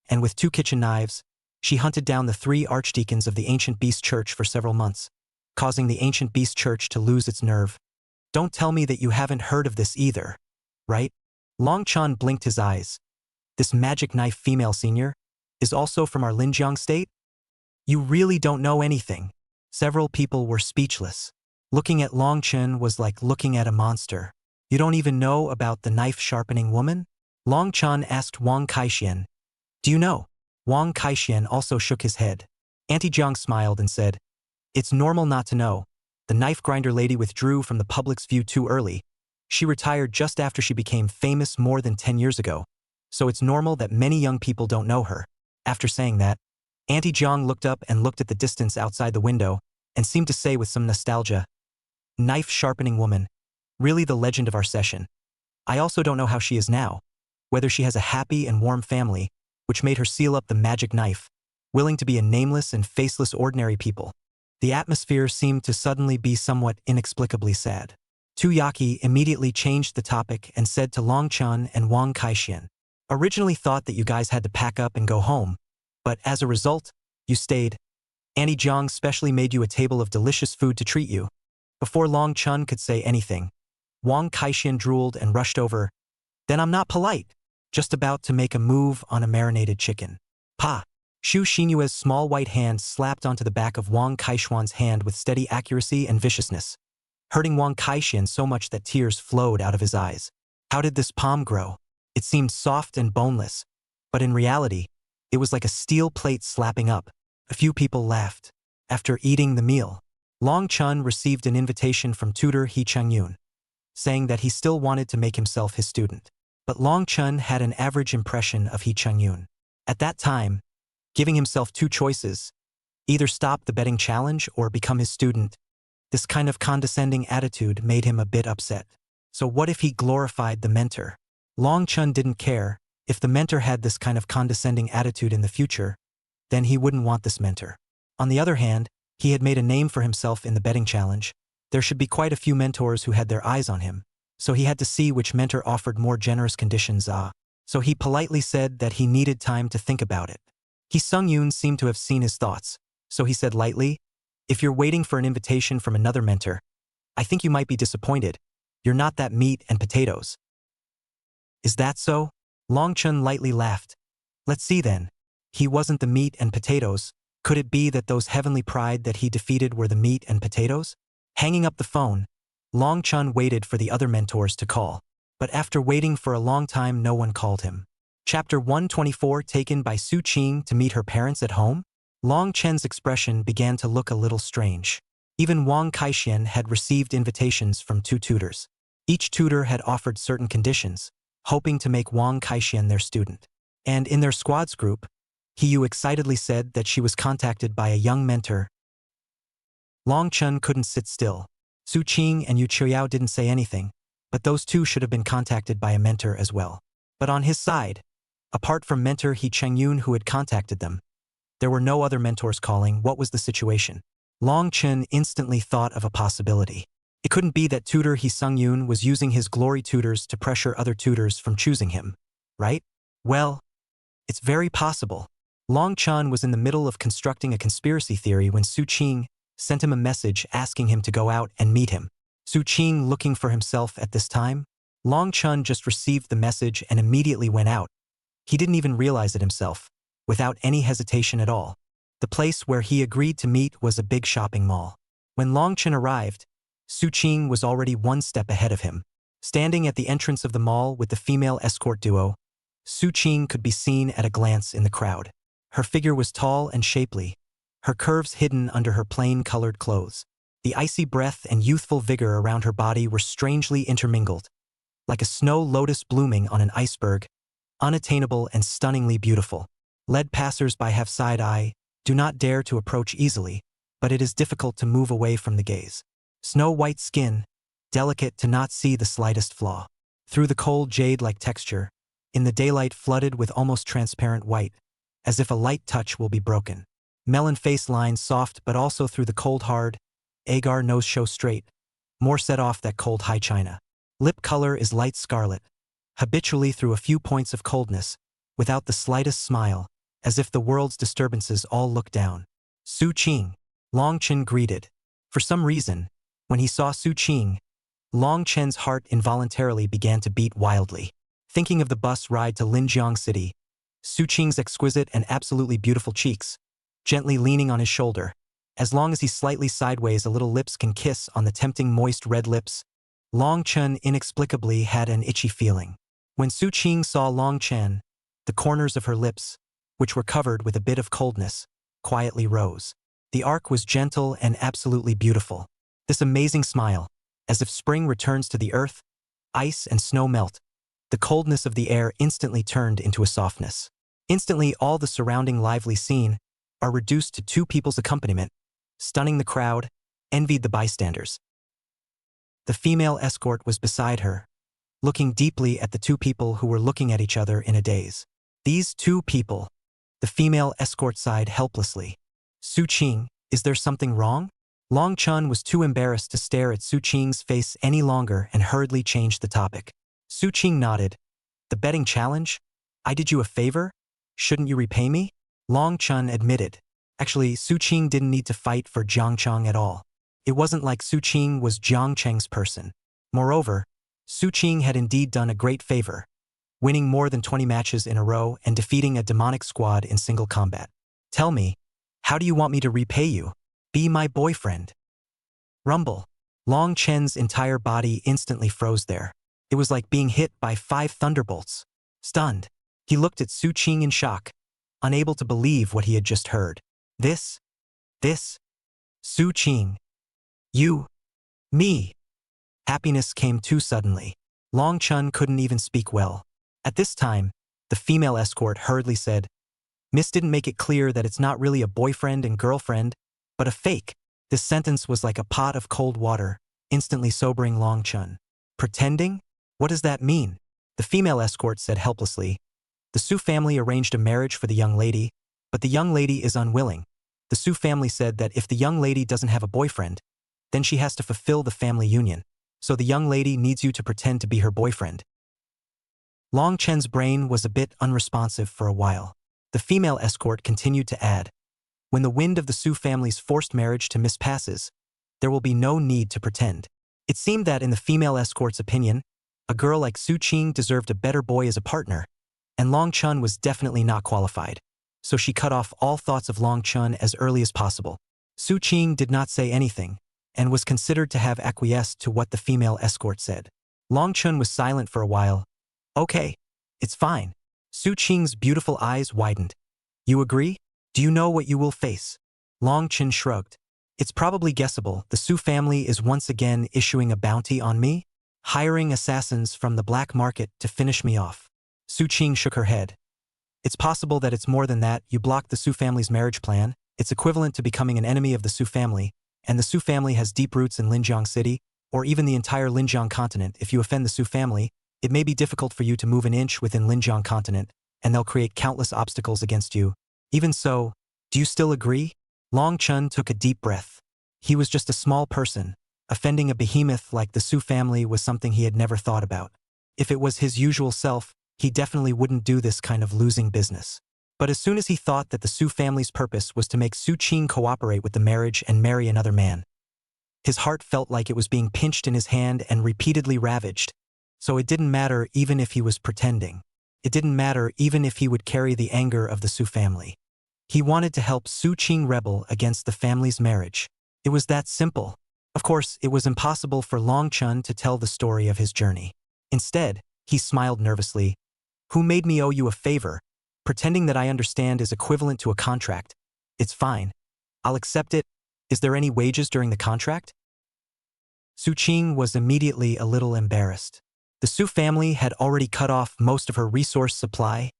and with 2 kitchen knives, she hunted down the 3 archdeacons of the Ancient Beast Church for several months, causing the Ancient Beast Church to lose its nerve. Don't tell me that you haven't heard of this either, right?" Long Chen blinked his eyes. "This magic knife female senior is also from our Linjiang state? You really don't know anything." Several people were speechless. Looking at Long Chen was like looking at a monster. You don't even know about the knife-sharpening woman? Long Chen asked Wang Kaixian. Do you know? Wang Kaixian also shook his head. Auntie Jiang smiled and said, It's normal not to know. The knife grinder lady withdrew from the public's view too early. She retired just after she became famous more than 10 years ago. So it's normal that many young people don't know her. After saying that, Auntie Jiang looked up and looked at the distance outside the window and seemed to say with some nostalgia, Knife-sharpening woman, really the legend of our session. I also don't know how she is now, whether she has a happy and warm family, which made her seal up the magic knife, willing to be a nameless and faceless ordinary people. The atmosphere seemed to suddenly be somewhat inexplicably sad. Tu Yaki immediately changed the topic and said to Long Chen and Wang Kaixian, Originally thought that you guys had to pack up and go home, but as a result, you stayed. Auntie Jiang specially made you a table of delicious food to treat you. Before Long Chen could say anything, Wang Kaixian drooled and rushed over. Then I'm not polite. Just about to make a move on a marinated chicken. Pa! Xu Xinyue's small white hand slapped onto the back of Wang Kaixian's hand with steady accuracy and viciousness, hurting Wang Kaixian so much that tears flowed out of his eyes. How did this palm grow? It seemed soft and boneless, but in reality, it was like a steel plate slapping up. A few people laughed. After eating the meal, Long Chen received an invitation from tutor He Changyun, saying that he still wanted to make himself his student. But Long Chen had an average impression of He Changyun. At that time, giving himself two choices, either stop the betting challenge or become his student, this kind of condescending attitude made him a bit upset. So what if he glorified the mentor? Long Chen didn't care. If the mentor had this kind of condescending attitude in the future, then he wouldn't want this mentor. On the other hand, he had made a name for himself in the betting challenge. There should be quite a few mentors who had their eyes on him, so he had to see which mentor offered more generous conditions. So he politely said that he needed time to think about it. He Sung-yoon seemed to have seen his thoughts, so he said lightly, If you're waiting for an invitation from another mentor, I think you might be disappointed. You're not that meat and potatoes. Is that so? Long Chen lightly laughed. Let's see then. He wasn't the meat and potatoes. Could it be that those heavenly pride that he defeated were the meat and potatoes? Hanging up the phone, Long Chen waited for the other mentors to call. But after waiting for a long time, no one called him. Chapter 124 Taken by Su Qing to meet her parents at home? Long Chen's expression began to look a little strange. Even Wang Kaixian had received invitations from two tutors. Each tutor had offered certain conditions, hoping to make Wang Kaixian their student. And in their squad's group, Hiyu excitedly said that she was contacted by a young mentor. Long Chen couldn't sit still. Su Qing and Yu Qiuyao didn't say anything, but those two should have been contacted by a mentor as well. But on his side, apart from mentor He Changyun who had contacted them, there were no other mentors calling. What was the situation? Long Chen instantly thought of a possibility. It couldn't be that tutor He Sung-yoon was using his glory tutors to pressure other tutors from choosing him, right? Well, it's very possible. Long Chen was in the middle of constructing a conspiracy theory when Su Qing sent him a message asking him to go out and meet him. Su Qing looking for himself at this time? Long Chen just received the message and immediately went out. He didn't even realize it himself, without any hesitation at all. The place where he agreed to meet was a big shopping mall. When Long Chen arrived, Su Qing was already one step ahead of him. Standing at the entrance of the mall with the female escort duo, Su Qing could be seen at a glance in the crowd. Her figure was tall and shapely, her curves hidden under her plain-colored clothes. The icy breath and youthful vigor around her body were strangely intermingled, like a snow lotus blooming on an iceberg, unattainable and stunningly beautiful. Led passers-by have side-eye, do not dare to approach easily, but it is difficult to move away from the gaze. Snow-white skin, delicate to not see the slightest flaw. Through the cold jade-like texture, in the daylight flooded with almost transparent white, as if a light touch will be broken. Melon face lines soft but also through the cold hard, agar nose show straight, more set off that cold high china. Lip color is light scarlet, habitually through a few points of coldness, without the slightest smile, as if the world's disturbances all look down. Su Qing, Long Chen greeted. For some reason, when he saw Su Qing, Long Chen's heart involuntarily began to beat wildly. Thinking of the bus ride to Linjiang City, Su Qing's exquisite and absolutely beautiful cheeks, gently leaning on his shoulder, As long as he's slightly sideways, a little lips can kiss on the tempting moist red lips. Long Chen inexplicably had an itchy feeling. When Su Qing saw Long Chen, the corners of her lips, which were covered with a bit of coldness, quietly rose. The arc was gentle and absolutely beautiful. This amazing smile, as if spring returns to the earth, ice and snow melt. The coldness of the air instantly turned into a softness. Instantly, all the surrounding lively scene are reduced to two people's accompaniment, stunning the crowd, envied the bystanders. The female escort was beside her, looking deeply at the two people who were looking at each other in a daze. These two people. The female escort sighed helplessly. Su Qing, is there something wrong? Long Chen was too embarrassed to stare at Su Qing's face any longer and hurriedly changed the topic. Su Qing nodded. The betting challenge? I did you a favor? Shouldn't you repay me? Long Chen admitted. Actually, Su Qing didn't need to fight for Jiang Cheng at all. It wasn't like Su Qing was Jiang Cheng's person. Moreover, Su Qing had indeed done a great favor, winning more than 20 matches in a row and defeating a demonic squad in single combat. Tell me, how do you want me to repay you? Be my boyfriend. Rumble. Long Chen's entire body instantly froze there. It was like being hit by 5 thunderbolts. Stunned, he looked at Su Qing in shock, unable to believe what he had just heard. This? Su Qing. You? Me? Happiness came too suddenly. Long Chen couldn't even speak well. At this time, the female escort hurriedly said, Miss didn't make it clear that it's not really a boyfriend and girlfriend, but a fake. This sentence was like a pot of cold water, instantly sobering Long Chen. Pretending? What does that mean? The female escort said helplessly. The Su family arranged a marriage for the young lady, but the young lady is unwilling. The Su family said that if the young lady doesn't have a boyfriend, then she has to fulfill the family union. So the young lady needs you to pretend to be her boyfriend. Long Chen's brain was a bit unresponsive for a while. The female escort continued to add, when the wind of the Su family's forced marriage to Miss passes, there will be no need to pretend. It seemed that in the female escort's opinion, a girl like Su Qing deserved a better boy as a partner, and Long Chen was definitely not qualified. So she cut off all thoughts of Long Chen as early as possible. Su Qing did not say anything, and was considered to have acquiesced to what the female escort said. Long Chen was silent for a while. Okay, it's fine. Su Qing's beautiful eyes widened. You agree? Do you know what you will face? Long Chen shrugged. It's probably guessable. The Su family is once again issuing a bounty on me, hiring assassins from the black market to finish me off. Su Qing shook her head. It's possible that it's more than that. You blocked the Su family's marriage plan. It's equivalent to becoming an enemy of the Su family, and the Su family has deep roots in Linjiang City, or even the entire Linjiang continent. If you offend the Su family, it may be difficult for you to move an inch within Linjiang continent, and they'll create countless obstacles against you. Even so, do you still agree? Long Chen took a deep breath. He was just a small person. Offending a behemoth like the Su family was something he had never thought about. If it was his usual self, he definitely wouldn't do this kind of losing business. But as soon as he thought that the Su family's purpose was to make Su Qing cooperate with the marriage and marry another man, his heart felt like it was being pinched in his hand and repeatedly ravaged. So it didn't matter even if he was pretending. It didn't matter even if he would carry the anger of the Su family. He wanted to help Su Qing rebel against the family's marriage. It was that simple. Of course, it was impossible for Long Chen to tell the story of his journey. Instead, he smiled nervously. Who made me owe you a favor? Pretending that I understand is equivalent to a contract. It's fine. I'll accept it. Is there any wages during the contract? Su Qing was immediately a little embarrassed. The Su family had already cut off most of her resource supply.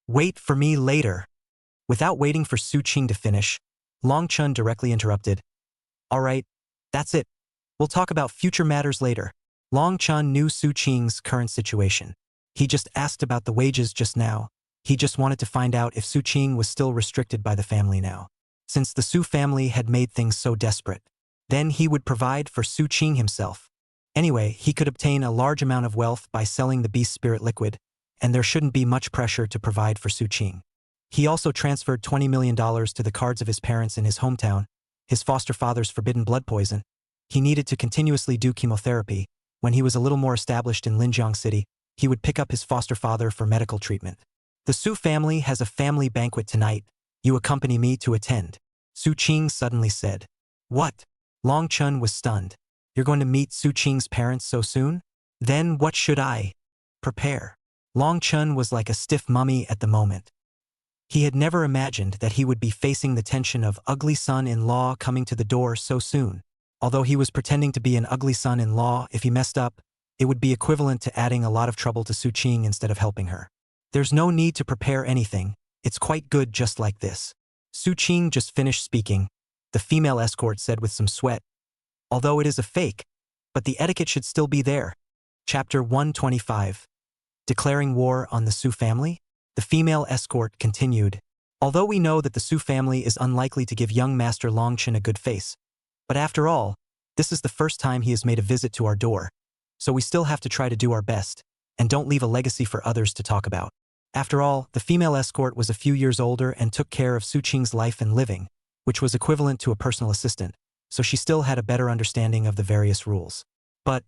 Wait for me later. Without waiting for Su Qing to finish, Long Chen directly interrupted. All right, that's it. We'll talk about future matters later. Long Chen knew Su Qing's current situation. He just asked about the wages just now. He just wanted to find out if Su Qing was still restricted by the family now. Since the Su family had made things so desperate, then he would provide for Su Qing himself. Anyway, he could obtain a large amount of wealth by selling the beast spirit liquid, and there shouldn't be much pressure to provide for Su Qing. He also transferred $20 million to the cards of his parents in his hometown, his foster father's forbidden blood poison. He needed to continuously do chemotherapy. When he was a little more established in Linjiang City, he would pick up his foster father for medical treatment. The Su family has a family banquet tonight. You accompany me to attend. Su Qing suddenly said. What? Long Chun was stunned. You're going to meet Su Qing's parents so soon? Then what should I prepare? Long Chun was like a stiff mummy at the moment. He had never imagined that he would be facing the tension of ugly son-in-law coming to the door so soon. Although he was pretending to be an ugly son-in-law, if he messed up, it would be equivalent to adding a lot of trouble to Su Qing instead of helping her. There's no need to prepare anything, it's quite good just like this. Su Qing just finished speaking, the female escort said with some sweat. Although it is a fake, but the etiquette should still be there. Chapter 125. Declaring war on the Su family? The female escort continued. Although we know that the Su family is unlikely to give young Master Long Chun a good face, but after all, this is the first time he has made a visit to our door, so we still have to try to do our best, and don't leave a legacy for others to talk about. After all, the female escort was a few years older and took care of Su Qing's life and living, which was equivalent to a personal assistant, so she still had a better understanding of the various rules. But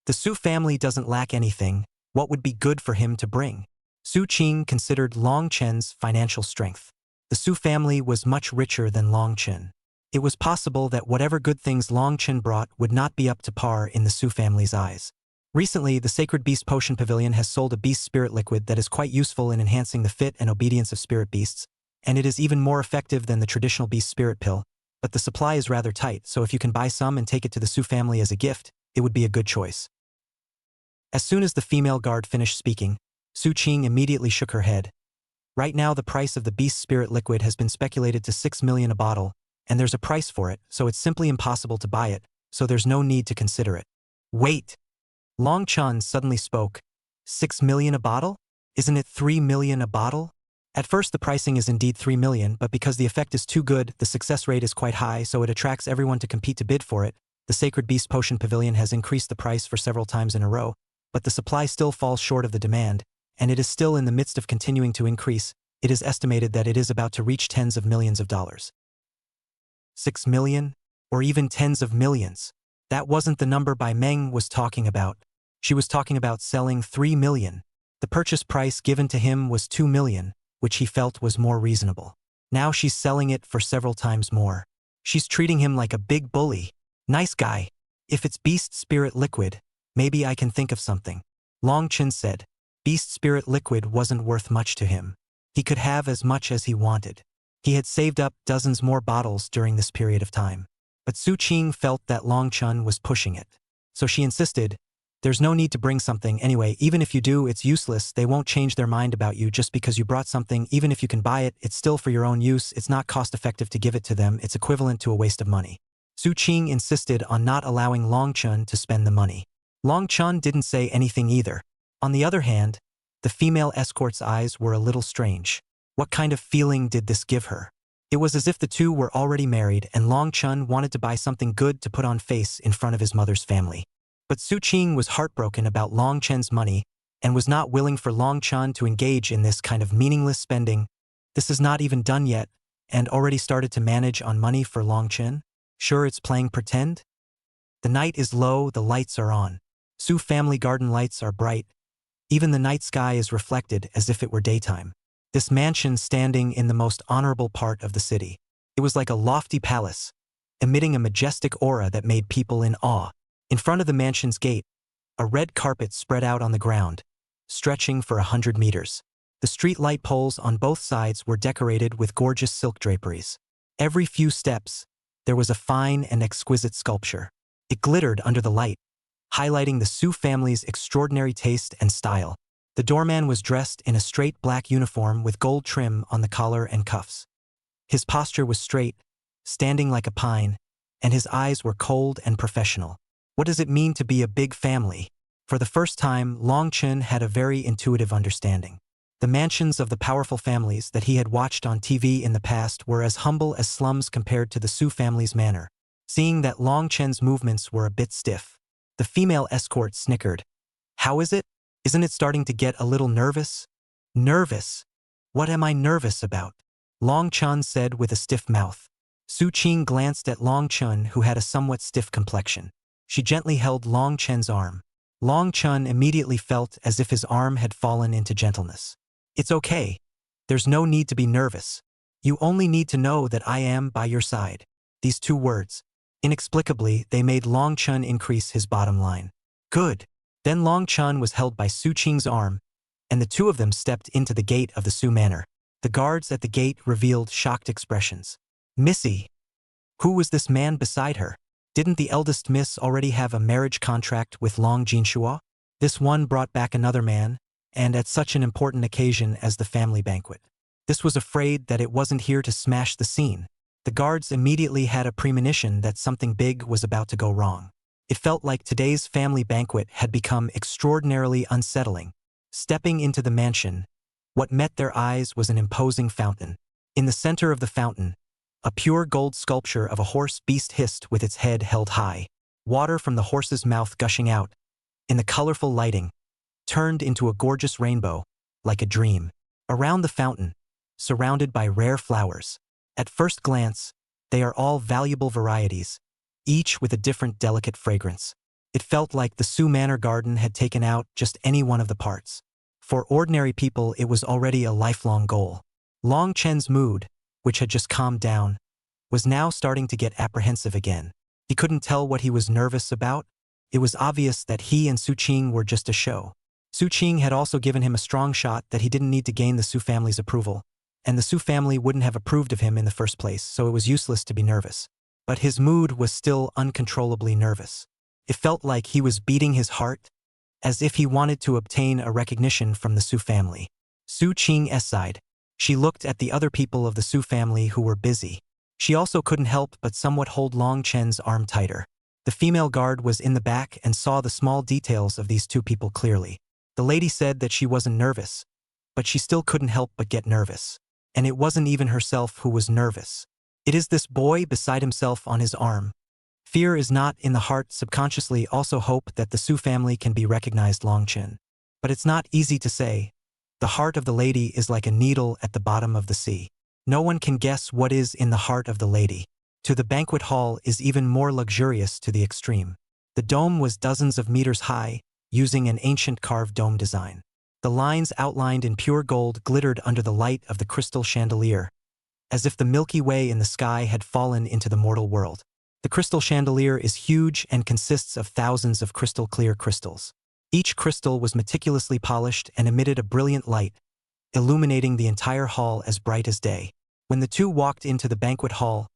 the Su family doesn't lack anything. What would be good for him to bring? Su Qing considered Long Chen's financial strength. The Su family was much richer than Long Chen. It was possible that whatever good things Long Chen brought would not be up to par in the Su family's eyes. Recently, the Sacred Beast Potion Pavilion has sold a beast spirit liquid that is quite useful in enhancing the fit and obedience of spirit beasts, and it is even more effective than the traditional beast spirit pill, but the supply is rather tight, so if you can buy some and take it to the Su family as a gift, it would be a good choice. As soon as the female guard finished speaking, Su Qing immediately shook her head. Right now the price of the beast spirit liquid has been speculated to 6 million a bottle, and there's a price for it, so it's simply impossible to buy it, so there's no need to consider it. Wait! Long Chun suddenly spoke. 6 million a bottle? Isn't it 3 million a bottle? At first the pricing is indeed 3 million, but because the effect is too good, the success rate is quite high, so it attracts everyone to compete to bid for it. The Sacred Beast Potion Pavilion has increased the price for several times in a row, but the supply still falls short of the demand, and it is still in the midst of continuing to increase. It is estimated that it is about to reach tens of millions of dollars. 6 million? Or even tens of millions? That wasn't the number Bai Meng was talking about. She was talking about selling 3 million. The purchase price given to him was 2 million, which he felt was more reasonable. Now she's selling it for several times more. She's treating him like a big bully. Nice guy. If it's beast spirit liquid, maybe I can think of something. Long Chen said. Beast spirit liquid wasn't worth much to him. He could have as much as he wanted. He had saved up dozens more bottles during this period of time. But Su Qing felt that Long Chun was pushing it. So she insisted, there's no need to bring something anyway, even if you do, it's useless, they won't change their mind about you just because you brought something, even if you can buy it, it's still for your own use, it's not cost-effective to give it to them, it's equivalent to a waste of money. Su Qing insisted on not allowing Long Chun to spend the money. Long Chun didn't say anything either. On the other hand, the female escort's eyes were a little strange. What kind of feeling did this give her? It was as if the two were already married and Long Chun wanted to buy something good to put on face in front of his mother's family. But Su Qing was heartbroken about Long Chen's money and was not willing for Long Chun to engage in this kind of meaningless spending. This is not even done yet, and already started to manage on money for Long Chen? Sure, it's playing pretend? The night is low, the lights are on. Su family garden lights are bright. Even the night sky is reflected as if it were daytime. This mansion standing in the most honorable part of the city. It was like a lofty palace, emitting a majestic aura that made people in awe. In front of the mansion's gate, a red carpet spread out on the ground, stretching for 100 meters. The street light poles on both sides were decorated with gorgeous silk draperies. Every few steps, there was a fine and exquisite sculpture. It glittered under the light, highlighting the Su family's extraordinary taste and style. The doorman was dressed in a straight black uniform with gold trim on the collar and cuffs. His posture was straight, standing like a pine, and his eyes were cold and professional. What does it mean to be a big family? For the first time, Long Chen had a very intuitive understanding. The mansions of the powerful families that he had watched on TV in the past were as humble as slums compared to the Su family's manor. Seeing that Long Chen's movements were a bit stiff, the female escort snickered. How is it? Isn't it starting to get a little nervous? Nervous? What am I nervous about? Long Chun said with a stiff mouth. Su Qing glanced at Long Chun, who had a somewhat stiff complexion. She gently held Long Chen's arm. Long Chun immediately felt as if his arm had fallen into gentleness. It's okay. There's no need to be nervous. You only need to know that I am by your side. These 2 words. Inexplicably, they made Long Chun increase his bottom line. Good. Then Long Chun was held by Su Qing's arm, and the 2 of them stepped into the gate of the Su Manor. The guards at the gate revealed shocked expressions. Missy. Who was this man beside her? Didn't the eldest miss already have a marriage contract with Long Jinshua? This one brought back another man, and at such an important occasion as the family banquet. This was afraid that it wasn't here to smash the scene. The guards immediately had a premonition that something big was about to go wrong. It felt like today's family banquet had become extraordinarily unsettling. Stepping into the mansion, what met their eyes was an imposing fountain. In the center of the fountain, a pure gold sculpture of a horse beast hissed with its head held high, water from the horse's mouth gushing out, in the colorful lighting, turned into a gorgeous rainbow, like a dream. Around the fountain, surrounded by rare flowers. At first glance, they are all valuable varieties, each with a different delicate fragrance. It felt like the Su Manor garden had taken out just any one of the parts. For ordinary people, it was already a lifelong goal. Long Chen's mood, which had just calmed down, was now starting to get apprehensive again. He couldn't tell what he was nervous about. It was obvious that he and Su Qing were just a show. Su Qing had also given him a strong shot that he didn't need to gain the Su family's approval, and the Su family wouldn't have approved of him in the first place, so it was useless to be nervous. But his mood was still uncontrollably nervous. It felt like he was beating his heart, as if he wanted to obtain a recognition from the Su family. Su Qing sighed. She looked at the other people of the Su family who were busy. She also couldn't help but somewhat hold Long Chen's arm tighter. The female guard was in the back and saw the small details of these 2 people clearly. The lady said that she wasn't nervous, but she still couldn't help but get nervous. And it wasn't even herself who was nervous. It is this boy beside himself on his arm. Fear is not in the heart. Subconsciously also hope that the Su family can be recognized. Long Chen. But it's not easy to say. The heart of the lady is like a needle at the bottom of the sea. No one can guess what is in the heart of the lady. To the banquet hall is even more luxurious to the extreme. The dome was dozens of meters high, using an ancient carved dome design. The lines outlined in pure gold glittered under the light of the crystal chandelier, as if the Milky Way in the sky had fallen into the mortal world. The crystal chandelier is huge and consists of thousands of crystal-clear crystals. Each crystal was meticulously polished and emitted a brilliant light, illuminating the entire hall as bright as day. When the 2 walked into the banquet hall,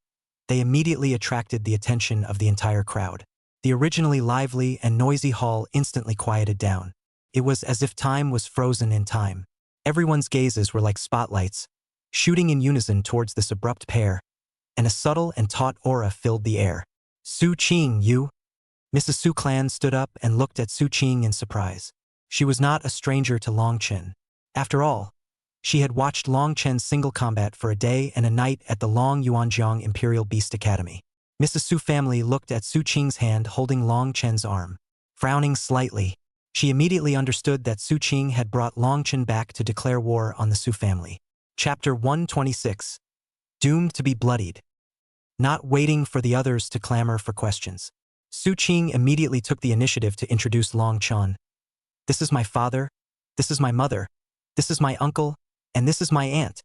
they immediately attracted the attention of the entire crowd. The originally lively and noisy hall instantly quieted down. It was as if time was frozen in time. Everyone's gazes were like spotlights, shooting in unison towards this abrupt pair, and a subtle and taut aura filled the air. Su Qing, you? Mrs. Su Clan stood up and looked at Su Qing in surprise. She was not a stranger to Long Chen. After all, she had watched Long Chen's single combat for a day and a night at the Long Yuanjiang Imperial Beast Academy. Mrs. Su family looked at Su Qing's hand holding Long Chen's arm. Frowning slightly, she immediately understood that Su Qing had brought Long Chen back to declare war on the Su family. Chapter 126. Doomed to be bloodied. Not waiting for the others to clamor for questions, Su Qing immediately took the initiative to introduce Long Chen. This is my father, this is my mother, this is my uncle, and this is my aunt.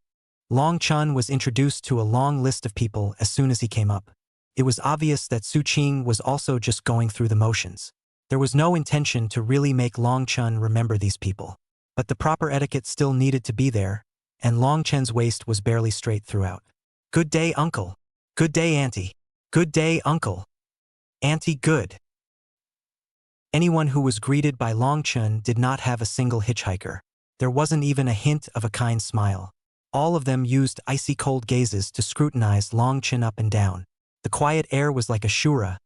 Long Chen was introduced to a long list of people as soon as he came up. It was obvious that Su Qing was also just going through the motions. There was no intention to really make Long Chen remember these people. But the proper etiquette still needed to be there, and Long Chen's waist was barely straight throughout. Good day, uncle. Good day, auntie. Good day, uncle. Auntie, good. Anyone who was greeted by Long Chen did not have a single hitchhiker. There wasn't even a hint of a kind smile. All of them used icy cold gazes to scrutinize Long Chen up and down. The quiet air was like a shura.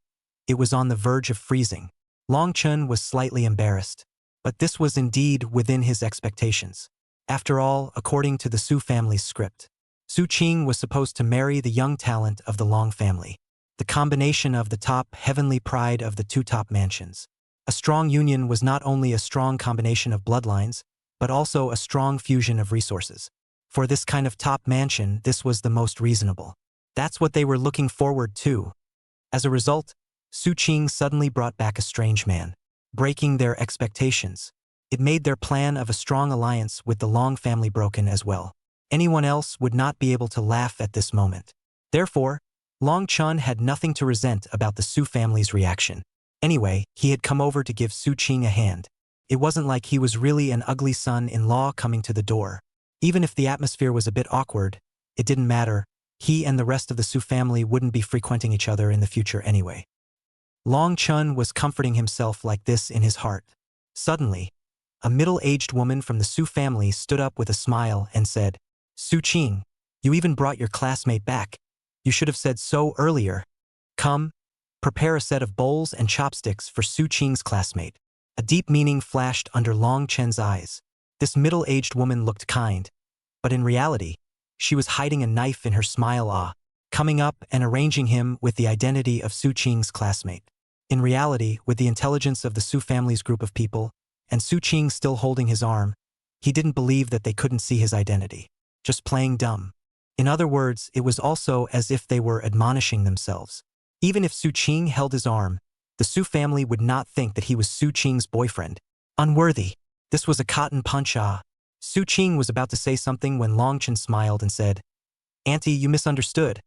It was on the verge of freezing. Long Chen was slightly embarrassed, but this was indeed within his expectations. After all, according to the Su family's script, Su Qing was supposed to marry the young talent of the Long family. The combination of the top heavenly pride of the 2 top mansions. A strong union was not only a strong combination of bloodlines, but also a strong fusion of resources. For this kind of top mansion, this was the most reasonable. That's what they were looking forward to. As a result, Su Qing suddenly brought back a strange man, breaking their expectations. It made their plan of a strong alliance with the Long family broken as well. Anyone else would not be able to laugh at this moment. Therefore, Long Chun had nothing to resent about the Su family's reaction. Anyway, he had come over to give Su Qing a hand. It wasn't like he was really an ugly son-in-law coming to the door. Even if the atmosphere was a bit awkward, it didn't matter. He and the rest of the Su family wouldn't be frequenting each other in the future anyway. Long Chun was comforting himself like this in his heart. Suddenly, a middle-aged woman from the Su family stood up with a smile and said, "Su Qing, you even brought your classmate back. You should have said so earlier. Come, prepare a set of bowls and chopsticks for Su Qing's classmate." A deep meaning flashed under Long Chen's eyes. This middle-aged woman looked kind, but in reality, she was hiding a knife in her smile, coming up and arranging him with the identity of Su Qing's classmate. In reality, with the intelligence of the Su family's group of people, and Su Qing still holding his arm, he didn't believe that they couldn't see his identity. Just playing dumb. In other words, it was also as if they were admonishing themselves. Even if Su Qing held his arm, the Su family would not think that he was Su Qing's boyfriend. Unworthy. This was a cotton punch. Su Qing was about to say something when Long Chen smiled and said, "Auntie, you misunderstood.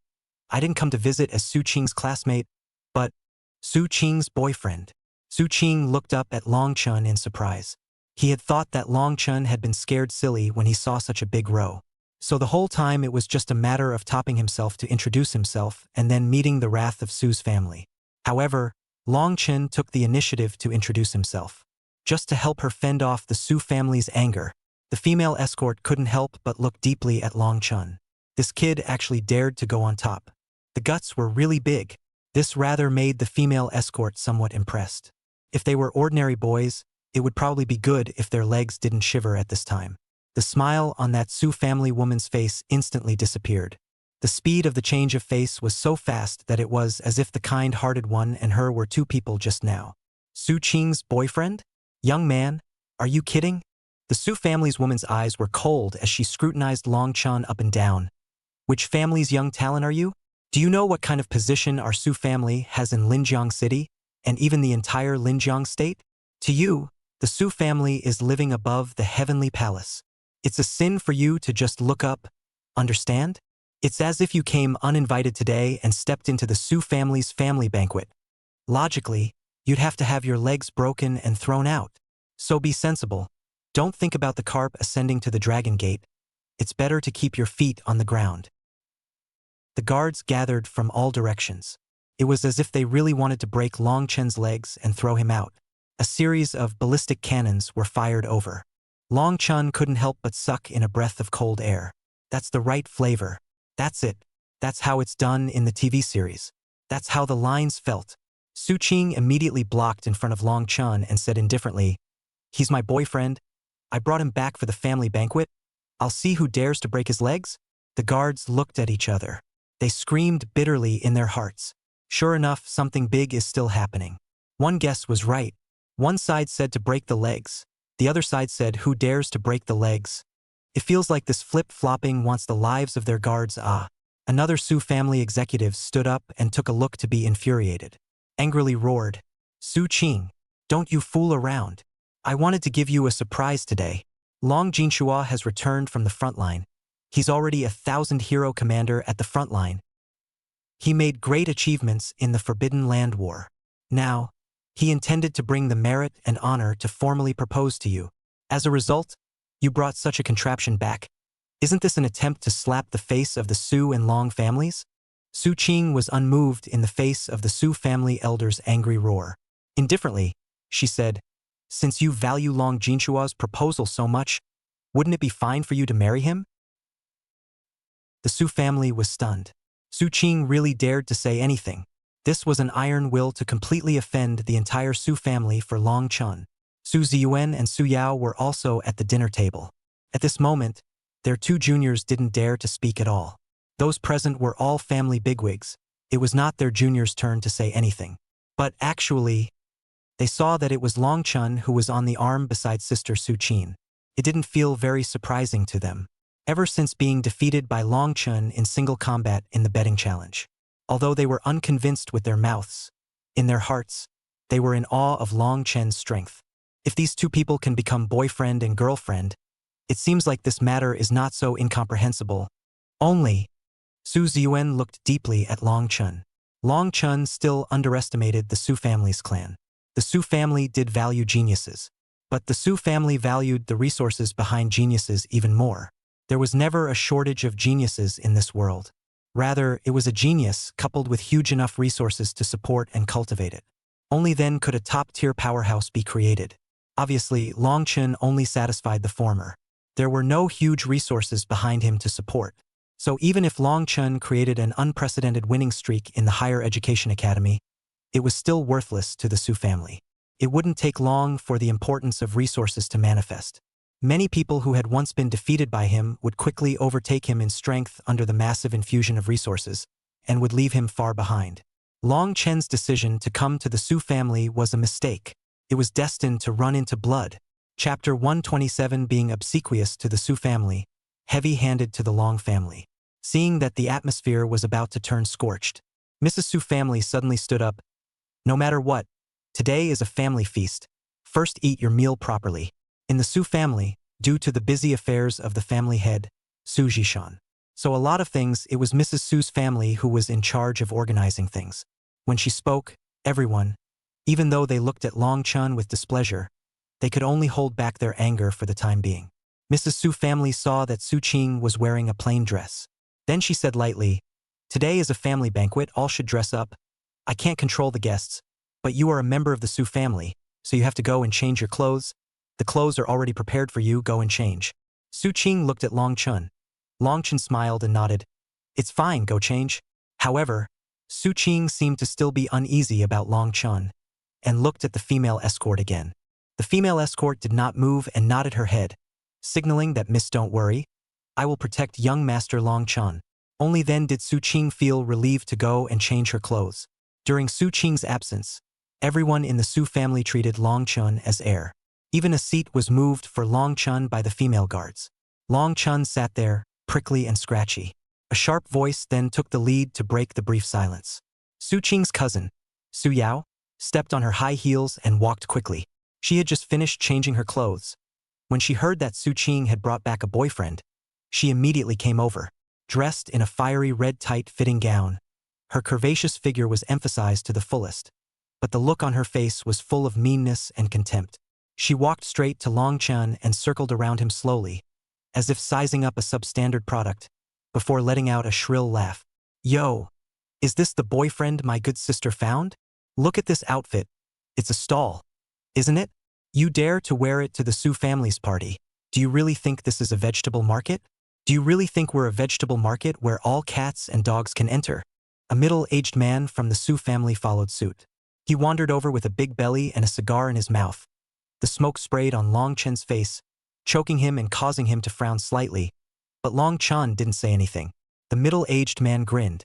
I didn't come to visit as Su Qing's classmate, but Su Qing's boyfriend." Su Qing looked up at Long Chun in surprise. He had thought that Long Chun had been scared silly when he saw such a big row. So the whole time it was just a matter of topping himself to introduce himself and then meeting the wrath of Su's family. However, Long Chen took the initiative to introduce himself. Just to help her fend off the Su family's anger, the female escort couldn't help but look deeply at Long Chun. This kid actually dared to go on top. The guts were really big. This rather made the female escort somewhat impressed. If they were ordinary boys, it would probably be good if their legs didn't shiver at this time. The smile on that Su family woman's face instantly disappeared. The speed of the change of face was so fast that it was as if the kind-hearted one and her were two people just now. Su Qing's boyfriend? Young man? Are you kidding? The Su family's woman's eyes were cold as she scrutinized Long Chun up and down. Which family's young talent are you? Do you know what kind of position our Su family has in Linjiang City, and even the entire Linjiang state? To you, the Su family is living above the heavenly palace. It's a sin for you to just look up, understand? It's as if you came uninvited today and stepped into the Su family's family banquet. Logically, you'd have to have your legs broken and thrown out. So be sensible. Don't think about the carp ascending to the dragon gate. It's better to keep your feet on the ground. The guards gathered from all directions. It was as if they really wanted to break Long Chen's legs and throw him out. A series of ballistic cannons were fired over. Long Chun couldn't help but suck in a breath of cold air. That's the right flavor. That's it. That's how it's done in the TV series. That's how the lines felt. Su Qing immediately blocked in front of Long Chun and said indifferently, "He's my boyfriend. I brought him back for the family banquet. I'll see who dares to break his legs." The guards looked at each other. They screamed bitterly in their hearts. Sure enough, something big is still happening. One guess was right. One side said to break the legs. The other side said, "Who dares to break the legs?" It feels like this flip-flopping wants the lives of their guards. Another Su family executive stood up and took a look to be infuriated. Angrily roared, "Su Qing, don't you fool around. I wanted to give you a surprise today. Long Jinshua has returned from the front line. He's already a 1,000-hero commander at the front line. He made great achievements in the Forbidden Land War. Now, he intended to bring the merit and honor to formally propose to you. As a result, you brought such a contraption back. Isn't this an attempt to slap the face of the Su and Long families?" Su Qing was unmoved in the face of the Su family elder's angry roar. Indifferently, she said, "Since you value Long Jinshua's proposal so much, wouldn't it be fine for you to marry him?" The Su family was stunned. Su Qing really dared to say anything. This was an iron will to completely offend the entire Su family for Long Chun. Su Ziyuan and Su Yao were also at the dinner table. At this moment, their two juniors didn't dare to speak at all. Those present were all family bigwigs. It was not their juniors' turn to say anything. But actually, they saw that it was Long Chun who was on the arm beside Sister Su Qin. It didn't feel very surprising to them, ever since being defeated by Long Chun in single combat in the betting challenge. Although they were unconvinced with their mouths, in their hearts, they were in awe of Long Chen's strength. If these two people can become boyfriend and girlfriend, It seems like this matter is not so incomprehensible. Only. Su Ziyuan looked deeply at Long Chun. Long Chun still underestimated the Su family's clan. The Su family did value geniuses. But the Su family valued the resources behind geniuses even more. There was never a shortage of geniuses in this world. Rather, it was a genius coupled with huge enough resources to support and cultivate it. Only then could a top-tier powerhouse be created. Obviously, Long Chun only satisfied the former. There were no huge resources behind him to support. So even if Long Chun created an unprecedented winning streak in the higher education academy, it was still worthless to the Su family. It wouldn't take long for the importance of resources to manifest. Many people who had once been defeated by him would quickly overtake him in strength under the massive infusion of resources, and would leave him far behind. Long Chen's decision to come to the Su family was a mistake. It was destined to run into blood. Chapter 127 being obsequious to the Su family, heavy-handed to the Long family. Seeing that the atmosphere was about to turn scorched, Mrs. Su family suddenly stood up. No matter what, today is a family feast. First eat your meal properly. In the Su family, due to the busy affairs of the family head, Su Zhishan. So a lot of things, it was Mrs. Su's family who was in charge of organizing things. When she spoke, everyone, even though they looked at Long Chun with displeasure, they could only hold back their anger for the time being. Mrs. Su family saw that Su Qing was wearing a plain dress. Then she said lightly, "Today is a family banquet, all should dress up. I can't control the guests, but you are a member of the Su family, so you have to go and change your clothes. The clothes are already prepared for you, go and change." Su Qing looked at Long Chun. Long Chun smiled and nodded. "It's fine, go change." However, Su Qing seemed to still be uneasy about Long Chun, and looked at the female escort again. The female escort did not move and nodded her head, signaling that "Miss, don't worry. I will protect young Master Long Chun." Only then did Su Qing feel relieved to go and change her clothes. During Su Qing's absence, everyone in the Su family treated Long Chun as heir. Even a seat was moved for Long Chun by the female guards. Long Chun sat there, prickly and scratchy. A sharp voice then took the lead to break the brief silence. Su Qing's cousin, Su Yao, stepped on her high heels and walked quickly. She had just finished changing her clothes. When she heard that Su Qing had brought back a boyfriend, she immediately came over. Dressed in a fiery red tight-fitting gown, her curvaceous figure was emphasized to the fullest, but the look on her face was full of meanness and contempt. She walked straight to Long Chun and circled around him slowly, as if sizing up a substandard product, before letting out a shrill laugh. "Yo! Is this the boyfriend my good sister found? Look at this outfit. It's a stall, isn't it? You dare to wear it to the Su family's party. Do you really think this is a vegetable market? Do you really think we're a vegetable market where all cats and dogs can enter?" A middle-aged man from the Su family followed suit. He wandered over with a big belly and a cigar in his mouth. The smoke sprayed on Long Chun's face, choking him and causing him to frown slightly, but Long Chun didn't say anything. The middle-aged man grinned,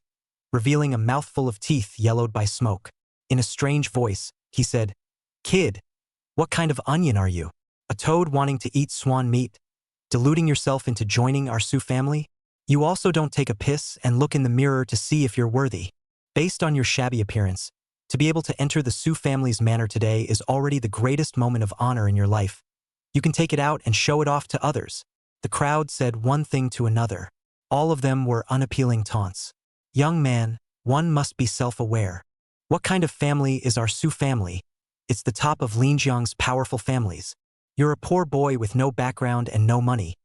revealing a mouthful of teeth yellowed by smoke. In a strange voice, he said, "Kid, what kind of onion are you? A toad wanting to eat swan meat? Deluding yourself into joining our Su family? You also don't take a piss and look in the mirror to see if you're worthy. Based on your shabby appearance, to be able to enter the Su family's manor today is already the greatest moment of honor in your life. You can take it out and show it off to others." The crowd said one thing to another. All of them were unappealing taunts. "Young man, one must be self-aware. What kind of family is our Su family? It's the top of Linjiang's powerful families. You're a poor boy with no background and no money.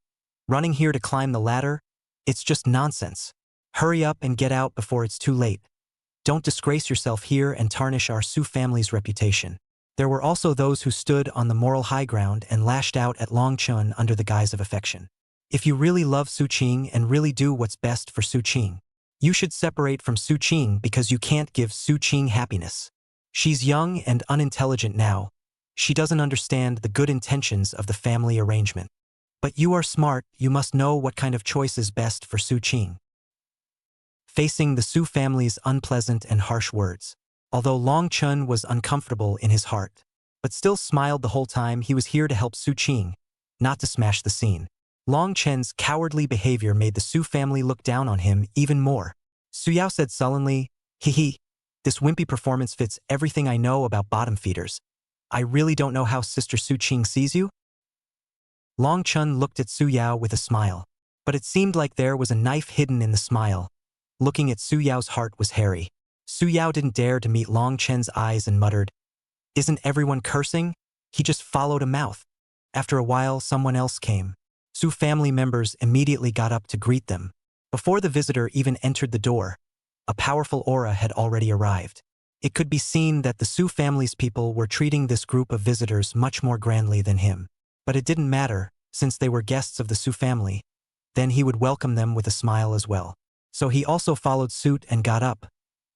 Running here to climb the ladder? It's just nonsense. Hurry up and get out before it's too late. Don't disgrace yourself here and tarnish our Su family's reputation." There were also those who stood on the moral high ground and lashed out at Long Chun under the guise of affection. If you really love Su Qing and really do what's best for Su Qing, you should separate from Su Qing because you can't give Su Qing happiness. She's young and unintelligent now. She doesn't understand the good intentions of the family arrangement. But you are smart, you must know what kind of choice is best for Su Qing. Facing the Su family's unpleasant and harsh words, although Long Chun was uncomfortable in his heart, but still smiled the whole time, he was here to help Su Qing, not to smash the scene. Long Chen's cowardly behavior made the Su family look down on him even more. Su Yao said sullenly, "Hee, this wimpy performance fits everything I know about bottom feeders. I really don't know how Sister Su Qing sees you." Long Chun looked at Su Yao with a smile. But it seemed like there was a knife hidden in the smile. Looking at Su Yao's heart was hairy. Su Yao didn't dare to meet Long Chen's eyes and muttered, "Isn't everyone cursing?" He just followed a mouth. After a while, someone else came. Su family members immediately got up to greet them. Before the visitor even entered the door, a powerful aura had already arrived. It could be seen that the Su family's people were treating this group of visitors much more grandly than him. But it didn't matter, since they were guests of the Su family. Then he would welcome them with a smile as well. So he also followed suit and got up,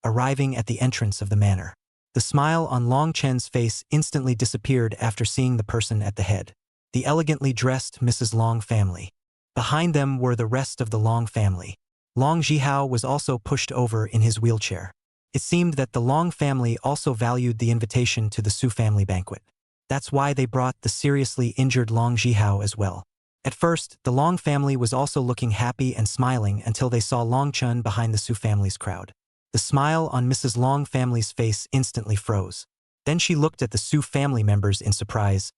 arriving at the entrance of the manor. The smile on Long Chen's face instantly disappeared after seeing the person at the head. The elegantly dressed Mrs. Long family. Behind them were the rest of the Long family. Long Zhihao was also pushed over in his wheelchair. It seemed that the Long family also valued the invitation to the Su family banquet. That's why they brought the seriously injured Long Zhihao as well. At first, the Long family was also looking happy and smiling until they saw Long Chun behind the Su family's crowd. The smile on Mrs. Long family's face instantly froze. Then she looked at the Su family members in surprise.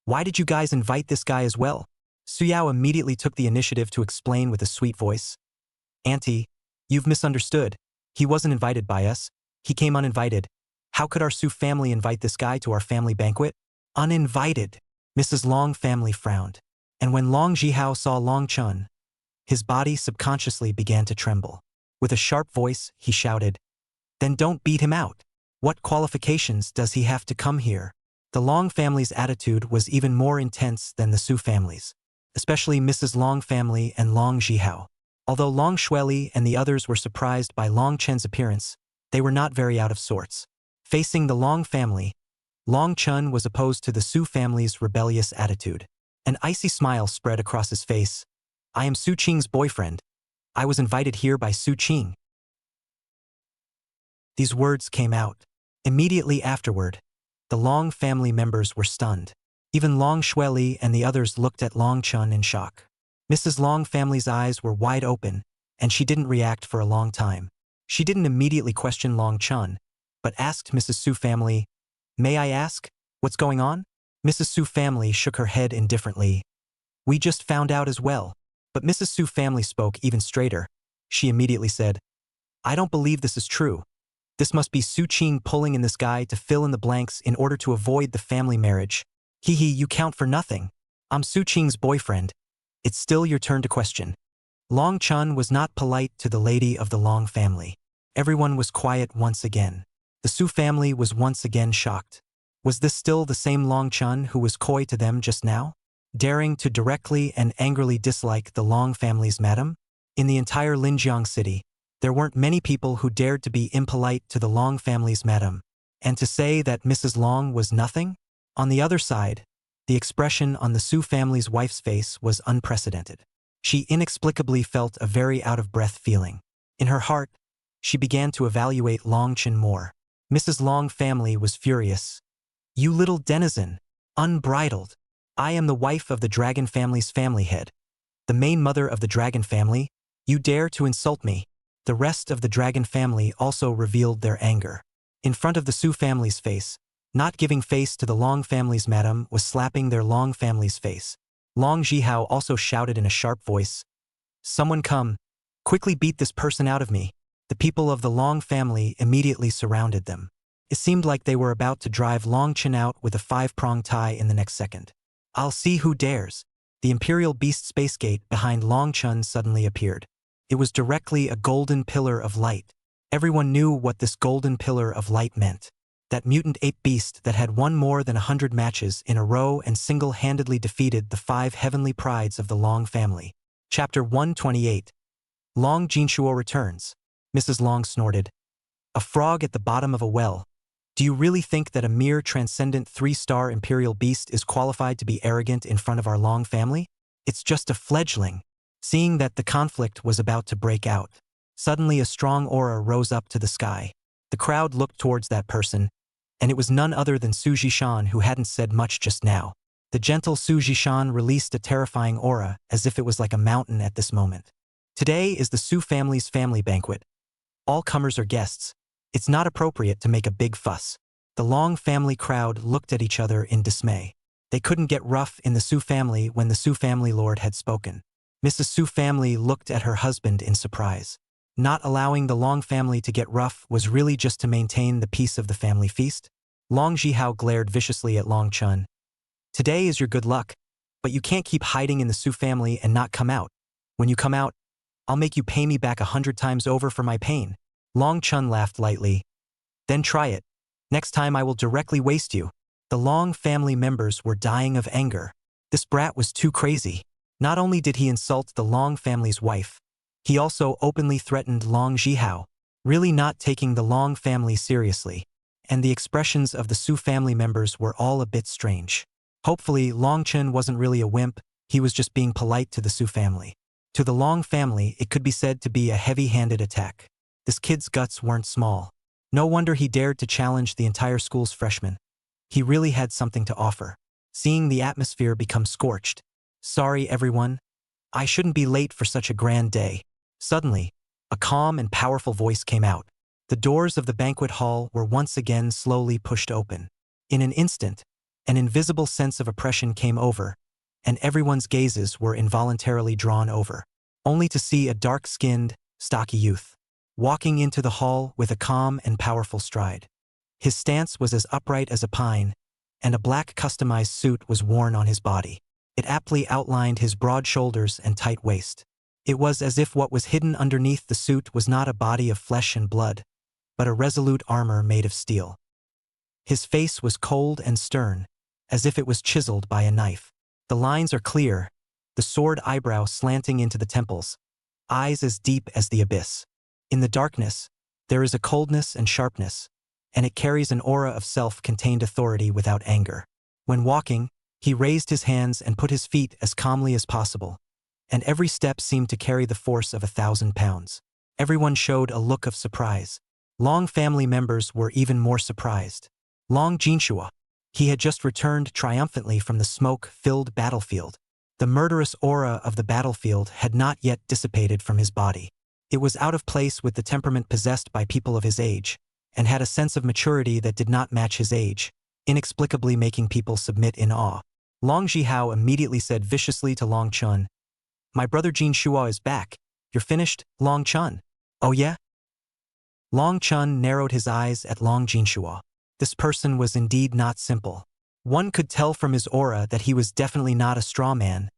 "Why did you guys invite this guy as well?" Su Yao immediately took the initiative to explain with a sweet voice. "Auntie, you've misunderstood. He wasn't invited by us. He came uninvited. How could our Su family invite this guy to our family banquet?" "Uninvited." Mrs. Long family frowned. And when Long Zhihao saw Long Chun, his body subconsciously began to tremble. With a sharp voice, he shouted, "Then don't beat him out. What qualifications does he have to come here?" The Long family's attitude was even more intense than the Su family's, especially Mrs. Long family and Long Zhihao. Although Long Shueli and the others were surprised by Long Chen's appearance, they were not very out of sorts. Facing the Long family, Long Chun was opposed to the Su family's rebellious attitude. An icy smile spread across his face. "I am Su Qing's boyfriend. I was invited here by Su Qing." These words came out. Immediately afterward, the Long family members were stunned. Even Long Shueli and the others looked at Long Chun in shock. Mrs. Long family's eyes were wide open, and she didn't react for a long time. She didn't immediately question Long Chun, but asked Mrs. Su family, "May I ask, what's going on?" Mrs. Su family shook her head indifferently. "We just found out as well." But Mrs. Su family spoke even straighter. She immediately said, "I don't believe this is true. This must be Su Qing pulling in this guy to fill in the blanks in order to avoid the family marriage. Hee, you count for nothing. I'm Su Qing's boyfriend. It's still your turn to question." Long Chun was not polite to the lady of the Long family. Everyone was quiet once again. The Su family was once again shocked. Was this still the same Long Chun who was coy to them just now? Daring to directly and angrily dislike the Long family's madam? In the entire Linjiang city, there weren't many people who dared to be impolite to the Long family's madam. And to say that Mrs. Long was nothing? On the other side, the expression on the Su family's wife's face was unprecedented. She inexplicably felt a very out-of-breath feeling. In her heart, she began to evaluate Long Chen more. Mrs. Long family was furious. "You little denizen, unbridled. I am the wife of the Dragon family's family head, the main mother of the Dragon family. You dare to insult me." The rest of the Dragon family also revealed their anger. In front of the Su family's face, not giving face to the Long family's madam was slapping their Long family's face. Long Zhihao also shouted in a sharp voice, "Someone come, quickly beat this person out of me." The people of the Long family immediately surrounded them. It seemed like they were about to drive Long Chen out with a 5-prong tie in the next second. "I'll see who dares." The Imperial Beast Space Gate behind Long Chun suddenly appeared. It was directly a golden pillar of light. Everyone knew what this golden pillar of light meant. That mutant ape beast that had won more than 100 matches in a row and single-handedly defeated the 5 heavenly prides of the Long family. Chapter 128. Long Jinshuo returns. Mrs. Long snorted. "A frog at the bottom of a well. Do you really think that a mere transcendent 3-star imperial beast is qualified to be arrogant in front of our Long family? It's just a fledgling." Seeing that the conflict was about to break out, suddenly a strong aura rose up to the sky. The crowd looked towards that person, and it was none other than Su Jishan, who hadn't said much just now. The gentle Su Jishan released a terrifying aura as if it was like a mountain at this moment. "Today is the Su family's family banquet. All comers are guests. It's not appropriate to make a big fuss." The Long family crowd looked at each other in dismay. They couldn't get rough in the Su family when the Su family lord had spoken. Mrs. Su family looked at her husband in surprise. Not allowing the Long family to get rough was really just to maintain the peace of the family feast? Long Jihao glared viciously at Long Chun. Today is your good luck, but you can't keep hiding in the Su family and not come out. When you come out, I'll make you pay me back 100 times over for my pain. Long Chun laughed lightly. Then try it. Next time I will directly waste you. The Long family members were dying of anger. This brat was too crazy. Not only did he insult the Long family's wife, he also openly threatened Long Jihao, really not taking the Long family seriously, and the expressions of the Su family members were all a bit strange. Hopefully, Long Chun wasn't really a wimp, he was just being polite to the Su family. To the Long family, it could be said to be a heavy-handed attack. This kid's guts weren't small. No wonder he dared to challenge the entire school's freshmen. He really had something to offer. Seeing the atmosphere become scorched. Sorry, everyone. I shouldn't be late for such a grand day. Suddenly, a calm and powerful voice came out. The doors of the banquet hall were once again slowly pushed open. In an instant, an invisible sense of oppression came over, and everyone's gazes were involuntarily drawn over, only to see a dark-skinned, stocky youth walking into the hall with a calm and powerful stride. His stance was as upright as a pine, and a black customized suit was worn on his body. It aptly outlined his broad shoulders and tight waist. It was as if what was hidden underneath the suit was not a body of flesh and blood, but a resolute armor made of steel. His face was cold and stern, as if it was chiseled by a knife. The lines are clear, the sword eyebrow slanting into the temples, eyes as deep as the abyss. In the darkness, there is a coldness and sharpness, and it carries an aura of self-contained authority without anger. When walking, he raised his hands and put his feet as calmly as possible, and every step seemed to carry the force of 1,000 pounds. Everyone showed a look of surprise. Long family members were even more surprised. Long Jinshua. He had just returned triumphantly from the smoke-filled battlefield. The murderous aura of the battlefield had not yet dissipated from his body. It was out of place with the temperament possessed by people of his age, and had a sense of maturity that did not match his age, inexplicably making people submit in awe. Long Jihao immediately said viciously to Long Chun, "My brother Jinshua is back. You're finished, Long Chun." "Oh yeah?" Long Chun narrowed his eyes at Long Jinshua. This person was indeed not simple. One could tell from his aura that he was definitely not a straw man.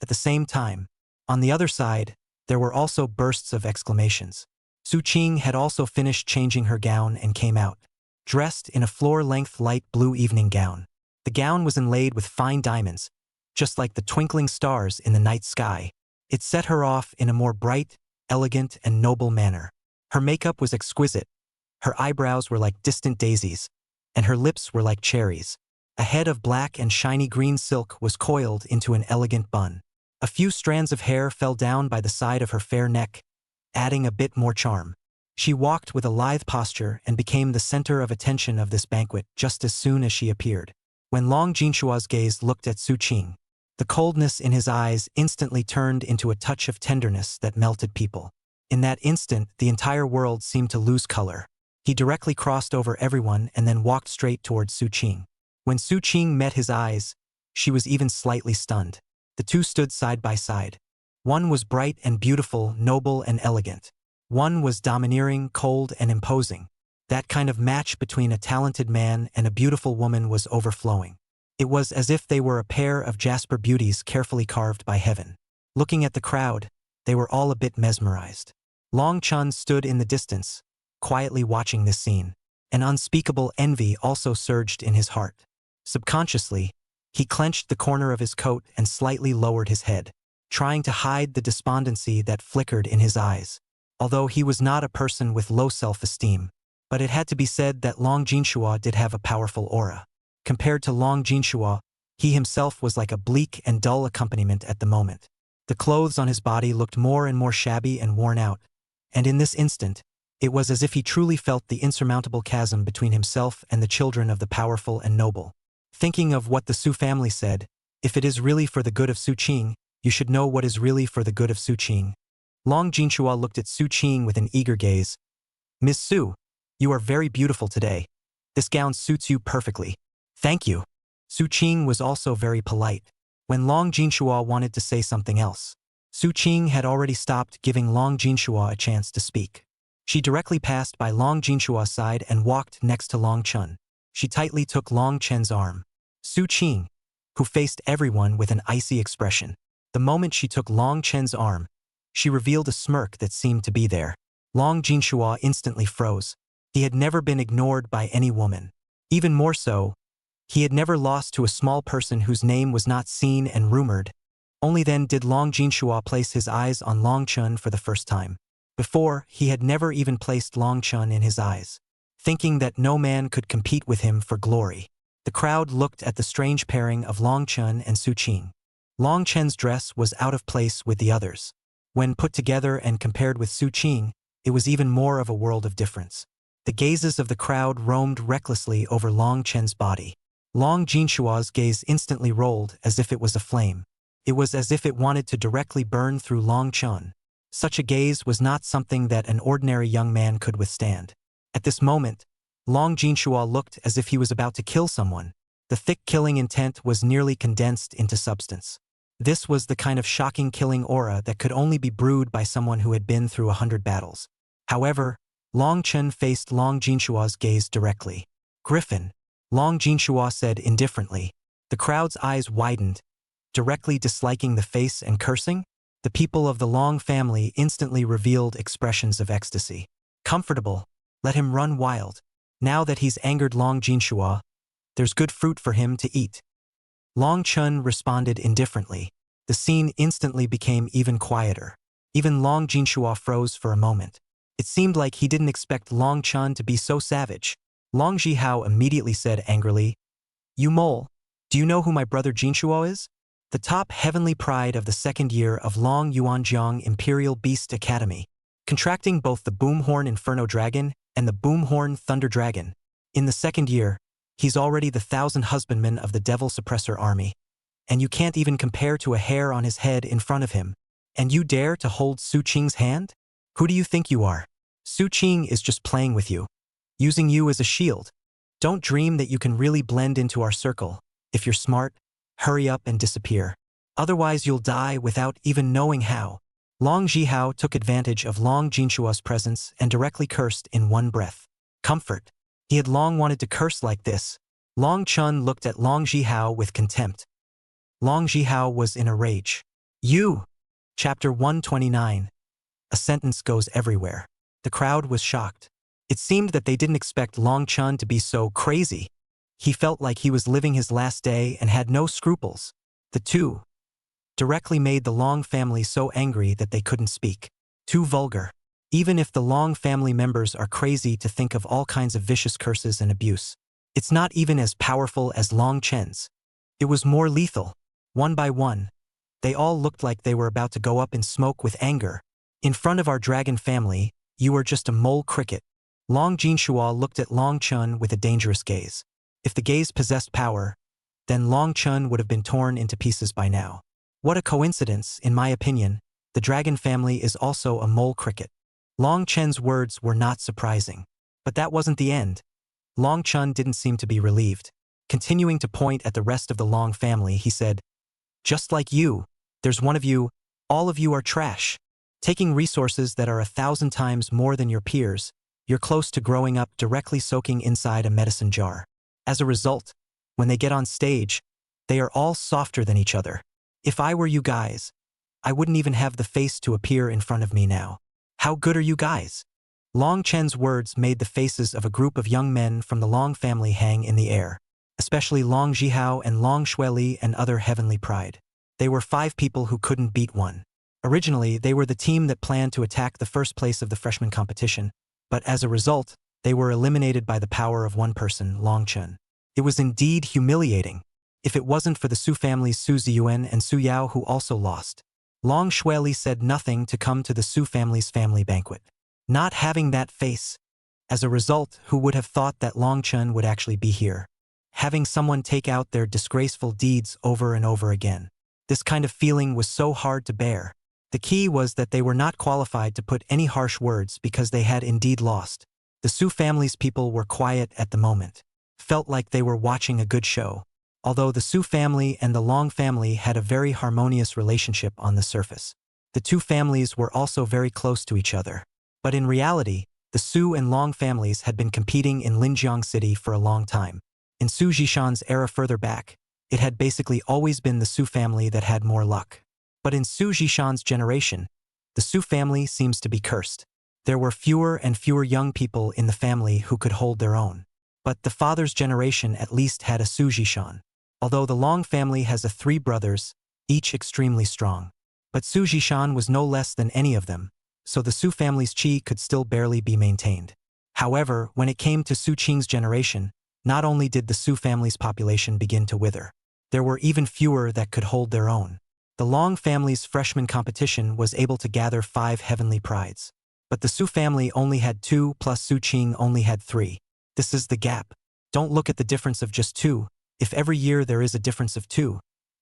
At the same time, on the other side, there were also bursts of exclamations. Su Qing had also finished changing her gown and came out, dressed in a floor-length light blue evening gown. The gown was inlaid with fine diamonds, just like the twinkling stars in the night sky. It set her off in a more bright, elegant, and noble manner. Her makeup was exquisite. Her eyebrows were like distant daisies, and her lips were like cherries. A head of black and shiny green silk was coiled into an elegant bun. A few strands of hair fell down by the side of her fair neck, adding a bit more charm. She walked with a lithe posture and became the center of attention of this banquet just as soon as she appeared. When Long Jinshua's gaze looked at Su Qing, the coldness in his eyes instantly turned into a touch of tenderness that melted people. In that instant, the entire world seemed to lose color. He directly crossed over everyone and then walked straight towards Su Qing. When Su Qing met his eyes, she was even slightly stunned. The two stood side by side. One was bright and beautiful, noble and elegant. One was domineering, cold and imposing. That kind of match between a talented man and a beautiful woman was overflowing. It was as if they were a pair of jasper beauties carefully carved by heaven. Looking at the crowd, they were all a bit mesmerized. Long Chun stood in the distance, quietly watching this scene. An unspeakable envy also surged in his heart. Subconsciously, he clenched the corner of his coat and slightly lowered his head, trying to hide the despondency that flickered in his eyes. Although he was not a person with low self-esteem, but it had to be said that Long Jinshua did have a powerful aura. Compared to Long Jinshua, he himself was like a bleak and dull accompaniment at the moment. The clothes on his body looked more and more shabby and worn out, and in this instant, it was as if he truly felt the insurmountable chasm between himself and the children of the powerful and noble. Thinking of what the Su family said, "If it is really for the good of Su Qing, you should know what is really for the good of Su Qing." Long Jinshua looked at Su Qing with an eager gaze. "Miss Su, you are very beautiful today. This gown suits you perfectly." "Thank you." Su Qing was also very polite. When Long Jinshua wanted to say something else, Su Qing had already stopped giving Long Jinshua a chance to speak. She directly passed by Long Jinshua's side and walked next to Long Chun. She tightly took Long Chen's arm. Su Qing, who faced everyone with an icy expression. The moment she took Long Chen's arm, she revealed a smirk that seemed to be there. Long Jinshua instantly froze. He had never been ignored by any woman. Even more so, he had never lost to a small person whose name was not seen and rumored. Only then did Long Jinshua place his eyes on Long Chun for the first time. Before, he had never even placed Long Chun in his eyes, thinking that no man could compete with him for glory. The crowd looked at the strange pairing of Long Chun and Su Qing. Long Chen's dress was out of place with the others. When put together and compared with Su Qing, it was even more of a world of difference. The gazes of the crowd roamed recklessly over Long Chen's body. Long Jinshua's gaze instantly rolled as if it was a flame. It was as if it wanted to directly burn through Long Chun. Such a gaze was not something that an ordinary young man could withstand. At this moment, Long Jinshua looked as if he was about to kill someone. The thick killing intent was nearly condensed into substance. This was the kind of shocking killing aura that could only be brewed by someone who had been through 100 battles. However, Long Chun faced Long Jinshua's gaze directly. "Griffin," Long Jinshua said indifferently. The crowd's eyes widened, directly disliking the face and cursing. The people of the Long family instantly revealed expressions of ecstasy. "Comfortable, let him run wild. Now that he's angered Long Jinshua, there's good fruit for him to eat." Long Chun responded indifferently. The scene instantly became even quieter. Even Long Jinshua froze for a moment. It seemed like he didn't expect Long Chun to be so savage. Long Zhihao immediately said angrily, "You mole, do you know who my brother Jinshua is? The top heavenly pride of the second year of Long Yuanjiang Imperial Beast Academy, contracting both the Boomhorn Inferno Dragon and the Boomhorn Thunder Dragon. In the second year, he's already the 1,000 husbandman of the Devil Suppressor Army. And you can't even compare to a hair on his head in front of him. And you dare to hold Su Qing's hand? Who do you think you are? Su Qing is just playing with you, using you as a shield. Don't dream that you can really blend into our circle. If you're smart, hurry up and disappear. Otherwise you'll die without even knowing how." Long Zhihao took advantage of Long Jinshua's presence and directly cursed in one breath. Comfort. He had long wanted to curse like this. Long Chun looked at Long Zhihao with contempt. Long Zhihao was in a rage. "You!" Chapter 129. A sentence goes everywhere. The crowd was shocked. It seemed that they didn't expect Long Chun to be so crazy. He felt like he was living his last day and had no scruples. The two directly made the Long family so angry that they couldn't speak. Too vulgar. Even if the Long family members are crazy to think of all kinds of vicious curses and abuse, it's not even as powerful as Long Chen's. It was more lethal. One by one, they all looked like they were about to go up in smoke with anger. "In front of our dragon family, you are just a mole cricket." Long Jinshua looked at Long Chun with a dangerous gaze. If the gaze possessed power, then Long Chun would have been torn into pieces by now. What a coincidence, in my opinion, the dragon family is also a mole cricket. Long Chen's words were not surprising. But that wasn't the end. Long Chun didn't seem to be relieved. Continuing to point at the rest of the Long family, he said, "Just like you, there's one of you, all of you are trash. Taking resources that are 1,000 times more than your peers, you're close to growing up directly soaking inside a medicine jar. As a result, when they get on stage, they are all softer than each other. If I were you guys, I wouldn't even have the face to appear in front of me now. How good are you guys?" Long Chen's words made the faces of a group of young men from the Long family hang in the air, especially Long Zhihao and Long Shueli and other heavenly pride. They were 5 people who couldn't beat one. Originally, they were the team that planned to attack the first place of the freshman competition, but as a result, they were eliminated by the power of one person, Long Chun. It was indeed humiliating. If it wasn't for the Su family's Su Ziyuan and Su Yao who also lost. Long Shueli said nothing to come to the Su family's family banquet. Not having that face. As a result, who would have thought that Long Chun would actually be here? Having someone take out their disgraceful deeds over and over again. This kind of feeling was so hard to bear. The key was that they were not qualified to put any harsh words because they had indeed lost. The Su family's people were quiet at the moment. Felt like they were watching a good show. although the Su family and the Long family had a very harmonious relationship on the surface. The two families were also very close to each other. But in reality, the Su and Long families had been competing in Linjiang City for a long time. In Su Jishan's era further back, it had basically always been the Su family that had more luck. But in Su Jishan's generation, the Su family seems to be cursed. There were fewer and fewer young people in the family who could hold their own. But the father's generation at least had a Su Jishan. Although the Long family has three brothers, each extremely strong. But Su Jishan was no less than any of them, so the Su family's qi could still barely be maintained. However, when it came to Su Qing's generation, not only did the Su family's population begin to wither, there were even fewer that could hold their own. The Long family's freshman competition was able to gather 5 heavenly prides. But the Su family only had 2 plus Su Qing only had 3. This is the gap. Don't look at the difference of just 2. If every year there is a difference of 2,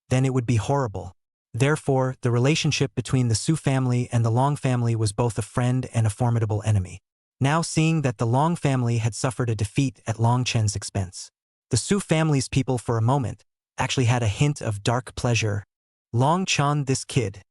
then it would be horrible. Therefore, the relationship between the Su family and the Long family was both a friend and a formidable enemy. Now seeing that the Long family had suffered a defeat at Long Chen's expense, the Su family's people for a moment actually had a hint of dark pleasure. Long Chen, this kid.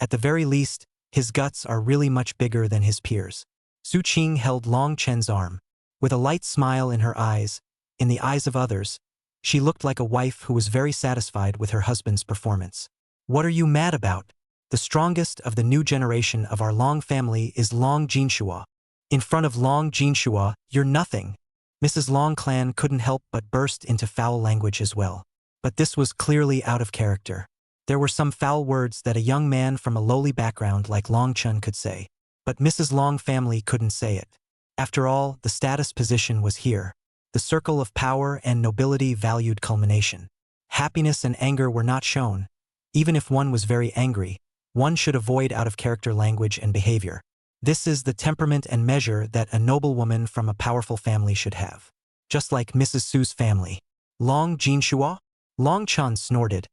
At the very least, his guts are really much bigger than his peers. Su Qing held Long Chen's arm. With a light smile in her eyes, in the eyes of others, she looked like a wife who was very satisfied with her husband's performance. What are you mad about? The strongest of the new generation of our Long family is Long Jinshua. In front of Long Jinshua, you're nothing. Mrs. Long Clan couldn't help but burst into foul language as well. But this was clearly out of character. There were some foul words that a young man from a lowly background like Long Chen could say. But Mrs. Long family couldn't say it. After all, the status position was here. The circle of power and nobility valued culmination. Happiness and anger were not shown. Even if one was very angry, one should avoid out-of-character language and behavior. This is the temperament and measure that a noblewoman from a powerful family should have. Just like Mrs. Su's family. Long Jinshua? Long Chen snorted.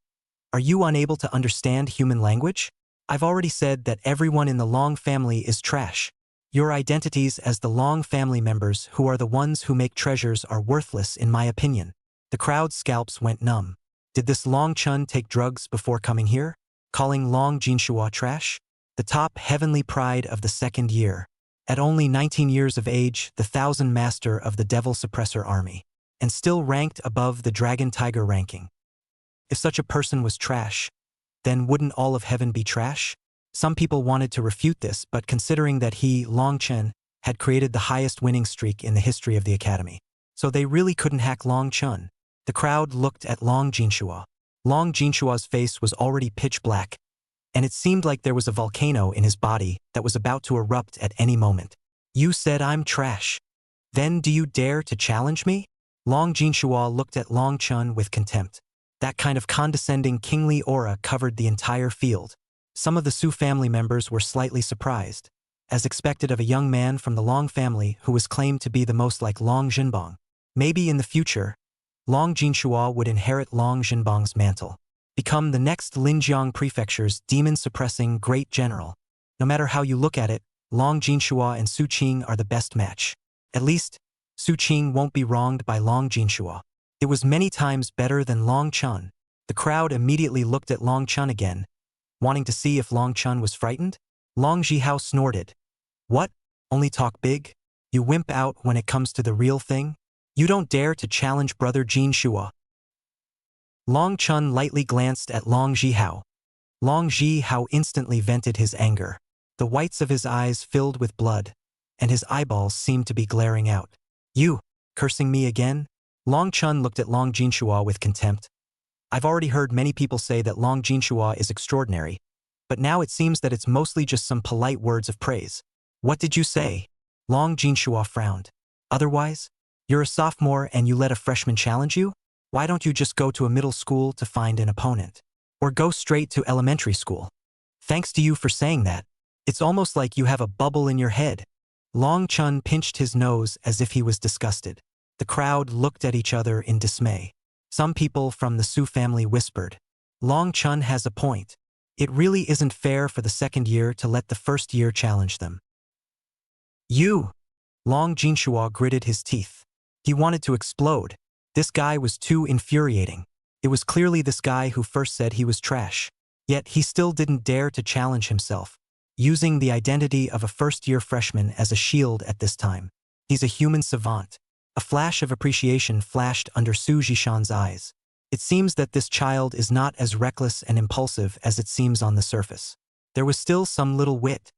Are you unable to understand human language? I've already said that everyone in the Long family is trash. Your identities as the Long family members who are the ones who make treasures are worthless in my opinion. The crowd's scalps went numb. Did this Long Chen take drugs before coming here? Calling Long Jinshua trash? The top heavenly pride of the second year. At only 19 years of age, the 1000 master of the Devil Suppressor Army. And still ranked above the Dragon Tiger ranking. If such a person was trash, then wouldn't all of heaven be trash? Some people wanted to refute this, but considering that he, Long Chen, had created the highest winning streak in the history of the academy, so they really couldn't hack Long Chen. The crowd looked at Long Jinshua. Long Jinshua's face was already pitch black, and it seemed like there was a volcano in his body that was about to erupt at any moment. You said I'm trash. Then do you dare to challenge me? Long Jinshua looked at Long Chen with contempt. That kind of condescending kingly aura covered the entire field. Some of the Su family members were slightly surprised, as expected of a young man from the Long family who was claimed to be the most like Long Jinbang. Maybe in the future, Long Jinshua would inherit Long Jinbang's mantle, become the next Linjiang Prefecture's demon-suppressing great general. No matter how you look at it, Long Jinshua and Su Qing are the best match. At least, Su Qing won't be wronged by Long Jinshua. It was many times better than Long Chen. The crowd immediately looked at Long Chen again, wanting to see if Long Chen was frightened. Long Jihao snorted. What? Only talk big? You wimp out when it comes to the real thing? You don't dare to challenge brother Jinshua. Long Chen lightly glanced at Long Jihao. Long Jihao instantly vented his anger. The whites of his eyes filled with blood, and his eyeballs seemed to be glaring out. You, cursing me again? Long Chen looked at Long Jinshua with contempt. I've already heard many people say that Long Jinshua is extraordinary, but now it seems that it's mostly just some polite words of praise. What did you say? Long Jinshua frowned. Otherwise? You're a sophomore and you let a freshman challenge you? Why don't you just go to a middle school to find an opponent? Or go straight to elementary school? Thanks to you for saying that. It's almost like you have a bubble in your head. Long Chen pinched his nose as if he was disgusted. The crowd looked at each other in dismay. Some people from the Su family whispered, Long Chen has a point. It really isn't fair for the second year to let the first year challenge them. You! Long Jinshua gritted his teeth. He wanted to explode. This guy was too infuriating. It was clearly this guy who first said he was trash. Yet he still didn't dare to challenge himself, using the identity of a first-year freshman as a shield at this time. He's a human savant. A flash of appreciation flashed under Su Jishan's eyes. It seems that this child is not as reckless and impulsive as it seems on the surface. There was still some little wit.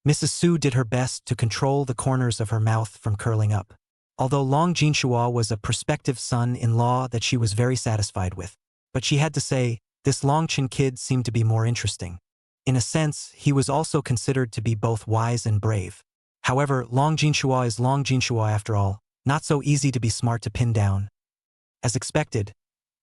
Mrs. Su did her best to control the corners of her mouth from curling up. Although Long Jinshua was a prospective son-in-law that she was very satisfied with, but she had to say, this Longchen kid seemed to be more interesting. In a sense, he was also considered to be both wise and brave. However, Long Jinshua is Long Jinshua after all, not so easy to be smart to pin down. As expected,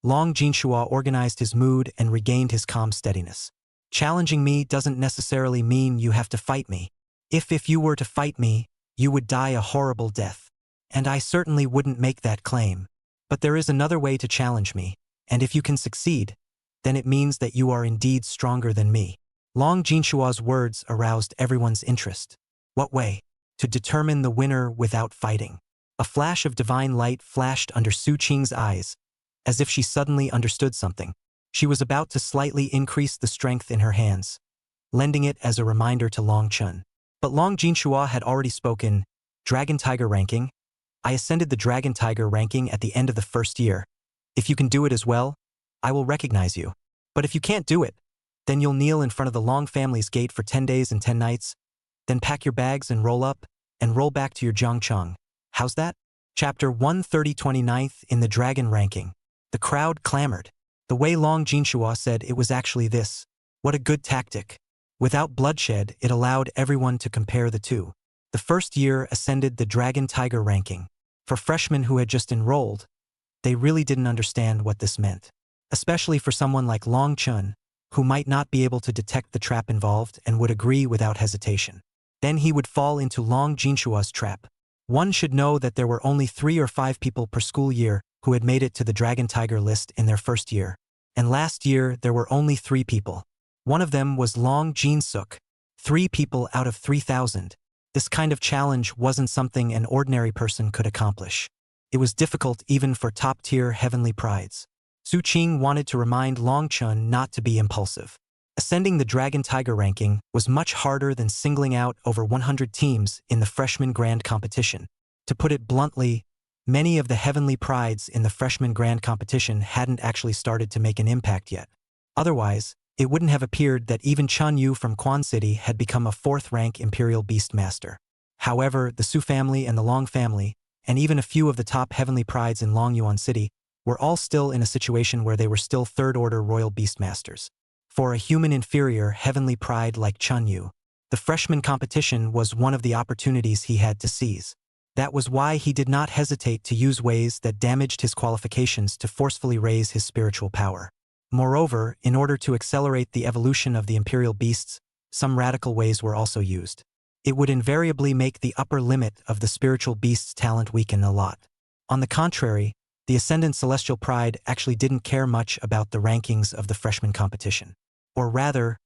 Long Jinshua organized his mood and regained his calm steadiness. Challenging me doesn't necessarily mean you have to fight me. If you were to fight me, you would die a horrible death. And I certainly wouldn't make that claim. But there is another way to challenge me, and if you can succeed, then it means that you are indeed stronger than me. Long Jinshua's words aroused everyone's interest. What way? To determine the winner without fighting. A flash of divine light flashed under Su Qing's eyes, as if she suddenly understood something. She was about to slightly increase the strength in her hands, lending it as a reminder to Long Chun. But Long Jinshua had already spoken. Dragon Tiger ranking. I ascended the Dragon Tiger ranking at the end of the first year. If you can do it as well, I will recognize you. But if you can't do it, then you'll kneel in front of the Long family's gate for 10 days and 10 nights, then pack your bags and roll back to your Jiangchong. How's that? Chapter 130, 29th in the Dragon ranking. The crowd clamored. The way Long Jinshua said it was actually this. What a good tactic. Without bloodshed, it allowed everyone to compare the two. The first year ascended the Dragon Tiger ranking. For freshmen who had just enrolled, they really didn't understand what this meant. Especially for someone like Long Chun, who might not be able to detect the trap involved and would agree without hesitation. Then he would fall into Long Jinshua's trap. One should know that there were only 3 or 5 people per school year who had made it to the Dragon Tiger list in their first year. And last year there were only 3 people. One of them was Long Jinsuk. 3 people out of 3,000. This kind of challenge wasn't something an ordinary person could accomplish. It was difficult even for top-tier heavenly prides. Su Qing wanted to remind Long Chun not to be impulsive. Ascending the Dragon Tiger ranking was much harder than singling out over 100 teams in the freshman grand competition. To put it bluntly, many of the heavenly prides in the freshman grand competition hadn't actually started to make an impact yet. Otherwise, it wouldn't have appeared that even Chun Yu from Quan City had become a 4th-rank Imperial Beast Master. However, the Su family and the Long family, and even a few of the top heavenly prides in Long Yuan City, were all still in a situation where they were still 3rd-order Royal Beastmasters. For a human inferior heavenly pride like Chun Yu, the freshman competition was one of the opportunities he had to seize. That was why he did not hesitate to use ways that damaged his qualifications to forcefully raise his spiritual power. Moreover, in order to accelerate the evolution of the Imperial Beasts, some radical ways were also used. It would invariably make the upper limit of the spiritual beast's talent weaken a lot. On the contrary, the Ascendant Celestial Pride actually didn't care much about the rankings of the freshman competition. Or rather,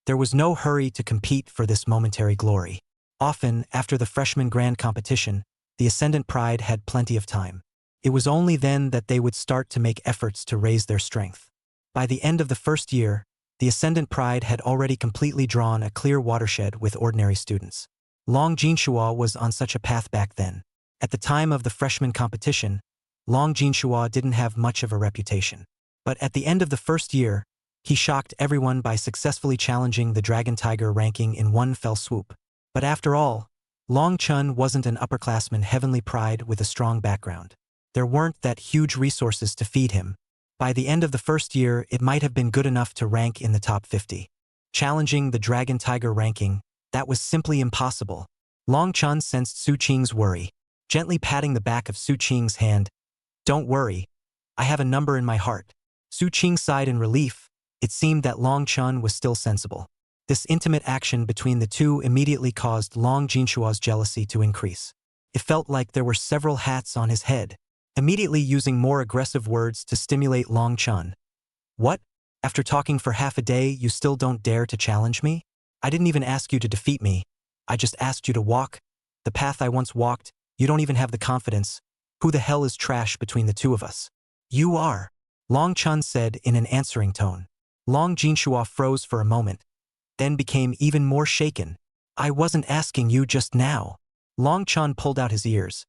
there was no hurry to compete for this momentary glory. Often, after the freshman grand competition, the Ascendant Pride had plenty of time. It was only then that they would start to make efforts to raise their strength. By the end of the first year, the Ascendant Pride had already completely drawn a clear watershed with ordinary students. Long Jinshua was on such a path back then. At the time of the freshman competition, Long Jinshua didn't have much of a reputation. But at the end of the first year, he shocked everyone by successfully challenging the Dragon Tiger ranking in one fell swoop. But after all, Long Chun wasn't an upperclassman heavenly pride with a strong background. There weren't that huge resources to feed him. By the end of the first year, it might have been good enough to rank in the top 50. Challenging the Dragon Tiger ranking, that was simply impossible. Long Chun sensed Su Qing's worry, gently patting the back of Su Qing's hand. Don't worry. I have a number in my heart. Su Qing sighed in relief. It seemed that Long Chun was still sensible. This intimate action between the two immediately caused Long Jinshua's jealousy to increase. It felt like there were several hats on his head, immediately using more aggressive words to stimulate Long Chun. What? After talking for half a day, you still don't dare to challenge me? I didn't even ask you to defeat me. I just asked you to walk the path I once walked. You don't even have the confidence. Who the hell is trash between the two of us? You are. Long Chun said in an answering tone. Long Jinshua froze for a moment, then became even more shaken. I wasn't asking you just now. Long Chun pulled out his ears.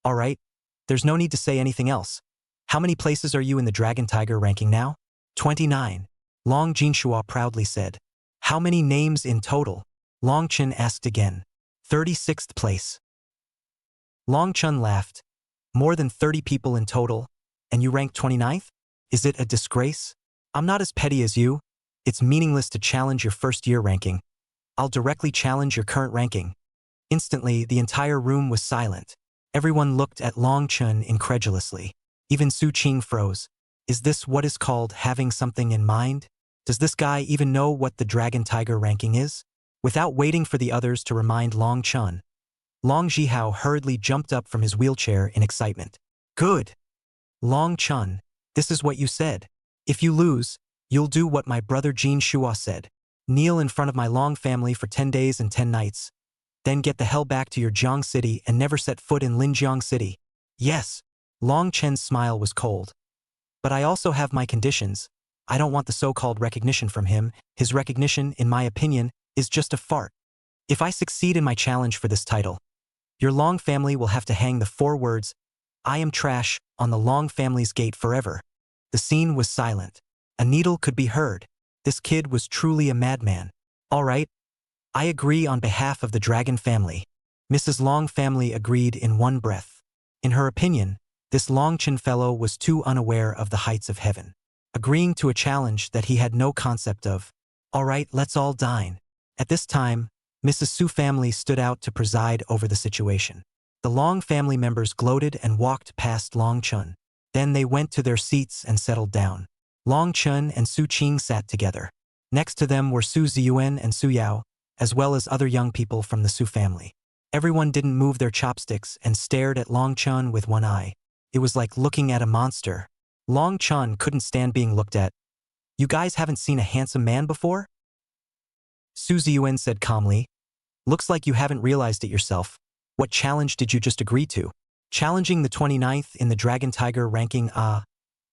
All right, there's no need to say anything else. How many places are you in the Dragon Tiger ranking now? 29. Long Jinshua proudly said. How many names in total? Long Chun asked again. 36th place. Long Chun laughed. More than 30 people in total, and you rank 29th? Is it a disgrace? I'm not as petty as you. It's meaningless to challenge your first-year ranking. I'll directly challenge your current ranking. Instantly, the entire room was silent. Everyone looked at Long Chun incredulously. Even Su Qing froze. Is this what is called having something in mind? Does this guy even know what the Dragon Tiger ranking is? Without waiting for the others to remind Long Chun, Long Zhihao hurriedly jumped up from his wheelchair in excitement. Good! Long Chun, this is what you said. If you lose, you'll do what my brother Jin Shua said. Kneel in front of my Long family for 10 days and 10 nights. Then get the hell back to your Jiang city and never set foot in Linjiang city. Yes. Long Chen's smile was cold. But I also have my conditions. I don't want the so-called recognition from him. His recognition, in my opinion, is just a fart. If I succeed in my challenge for this title, your Long family will have to hang the 4 words, I am trash, on the Long family's gate forever. The scene was silent. A needle could be heard. This kid was truly a madman. All right. I agree on behalf of the Dragon family. Mrs. Long family agreed in one breath. In her opinion, this Long Chen fellow was too unaware of the heights of heaven, agreeing to a challenge that he had no concept of. All right, let's all dine. At this time, Mrs. Su family stood out to preside over the situation. The Long family members gloated and walked past Long Chun. Then they went to their seats and settled down. Long Chun and Su Qing sat together. Next to them were Su Ziyuan and Su Yao, as well as other young people from the Su family. Everyone didn't move their chopsticks and stared at Long Chun with one eye. It was like looking at a monster. Long Chun couldn't stand being looked at. You guys haven't seen a handsome man before? Su Ziyuan said calmly. Looks like you haven't realized it yourself. What challenge did you just agree to? Challenging the 29th in the Dragon Tiger ranking.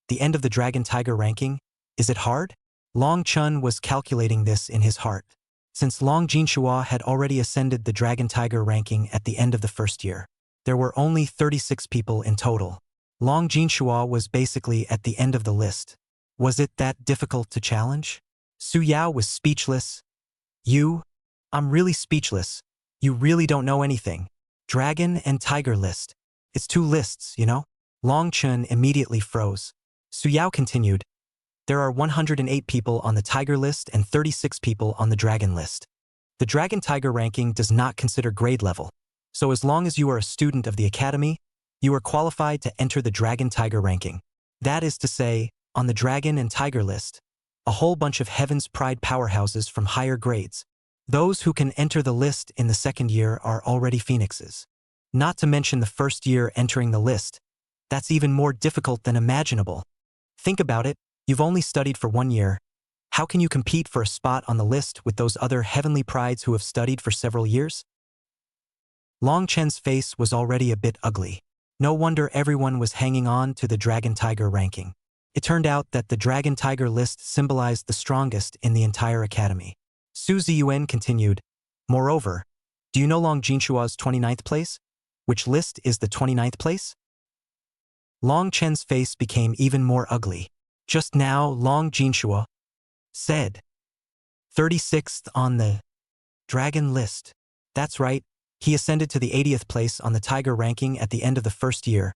The end of the Dragon Tiger ranking? Is it hard? Long Chun was calculating this in his heart. Since Long Jinshua had already ascended the Dragon Tiger ranking at the end of the first year, there were only 36 people in total. Long Jinshua was basically at the end of the list. Was it that difficult to challenge? Su Yao was speechless. I'm really speechless. You really don't know anything. Dragon and Tiger list. It's 2 lists, you know? Long Chun immediately froze. Su Yao continued. There are 108 people on the Tiger list and 36 people on the Dragon list. The Dragon Tiger ranking does not consider grade level. So as long as you are a student of the Academy, you are qualified to enter the Dragon Tiger ranking. That is to say, on the Dragon and Tiger list, a whole bunch of Heaven's Pride powerhouses from higher grades. Those who can enter the list in the second year are already phoenixes. Not to mention the first year entering the list. That's even more difficult than imaginable. Think about it, you've only studied for 1 year. How can you compete for a spot on the list with those other heavenly prides who have studied for several years? Long Chen's face was already a bit ugly. No wonder everyone was hanging on to the Dragon Tiger ranking. It turned out that the Dragon Tiger list symbolized the strongest in the entire academy. Su Ziyuan continued, moreover, do you know Long Jinshua's 29th place? Which list is the 29th place? Long Chen's face became even more ugly. Just now, Long Jinshua said, 36th on the Dragon list. That's right, he ascended to the 80th place on the Tiger ranking at the end of the first year,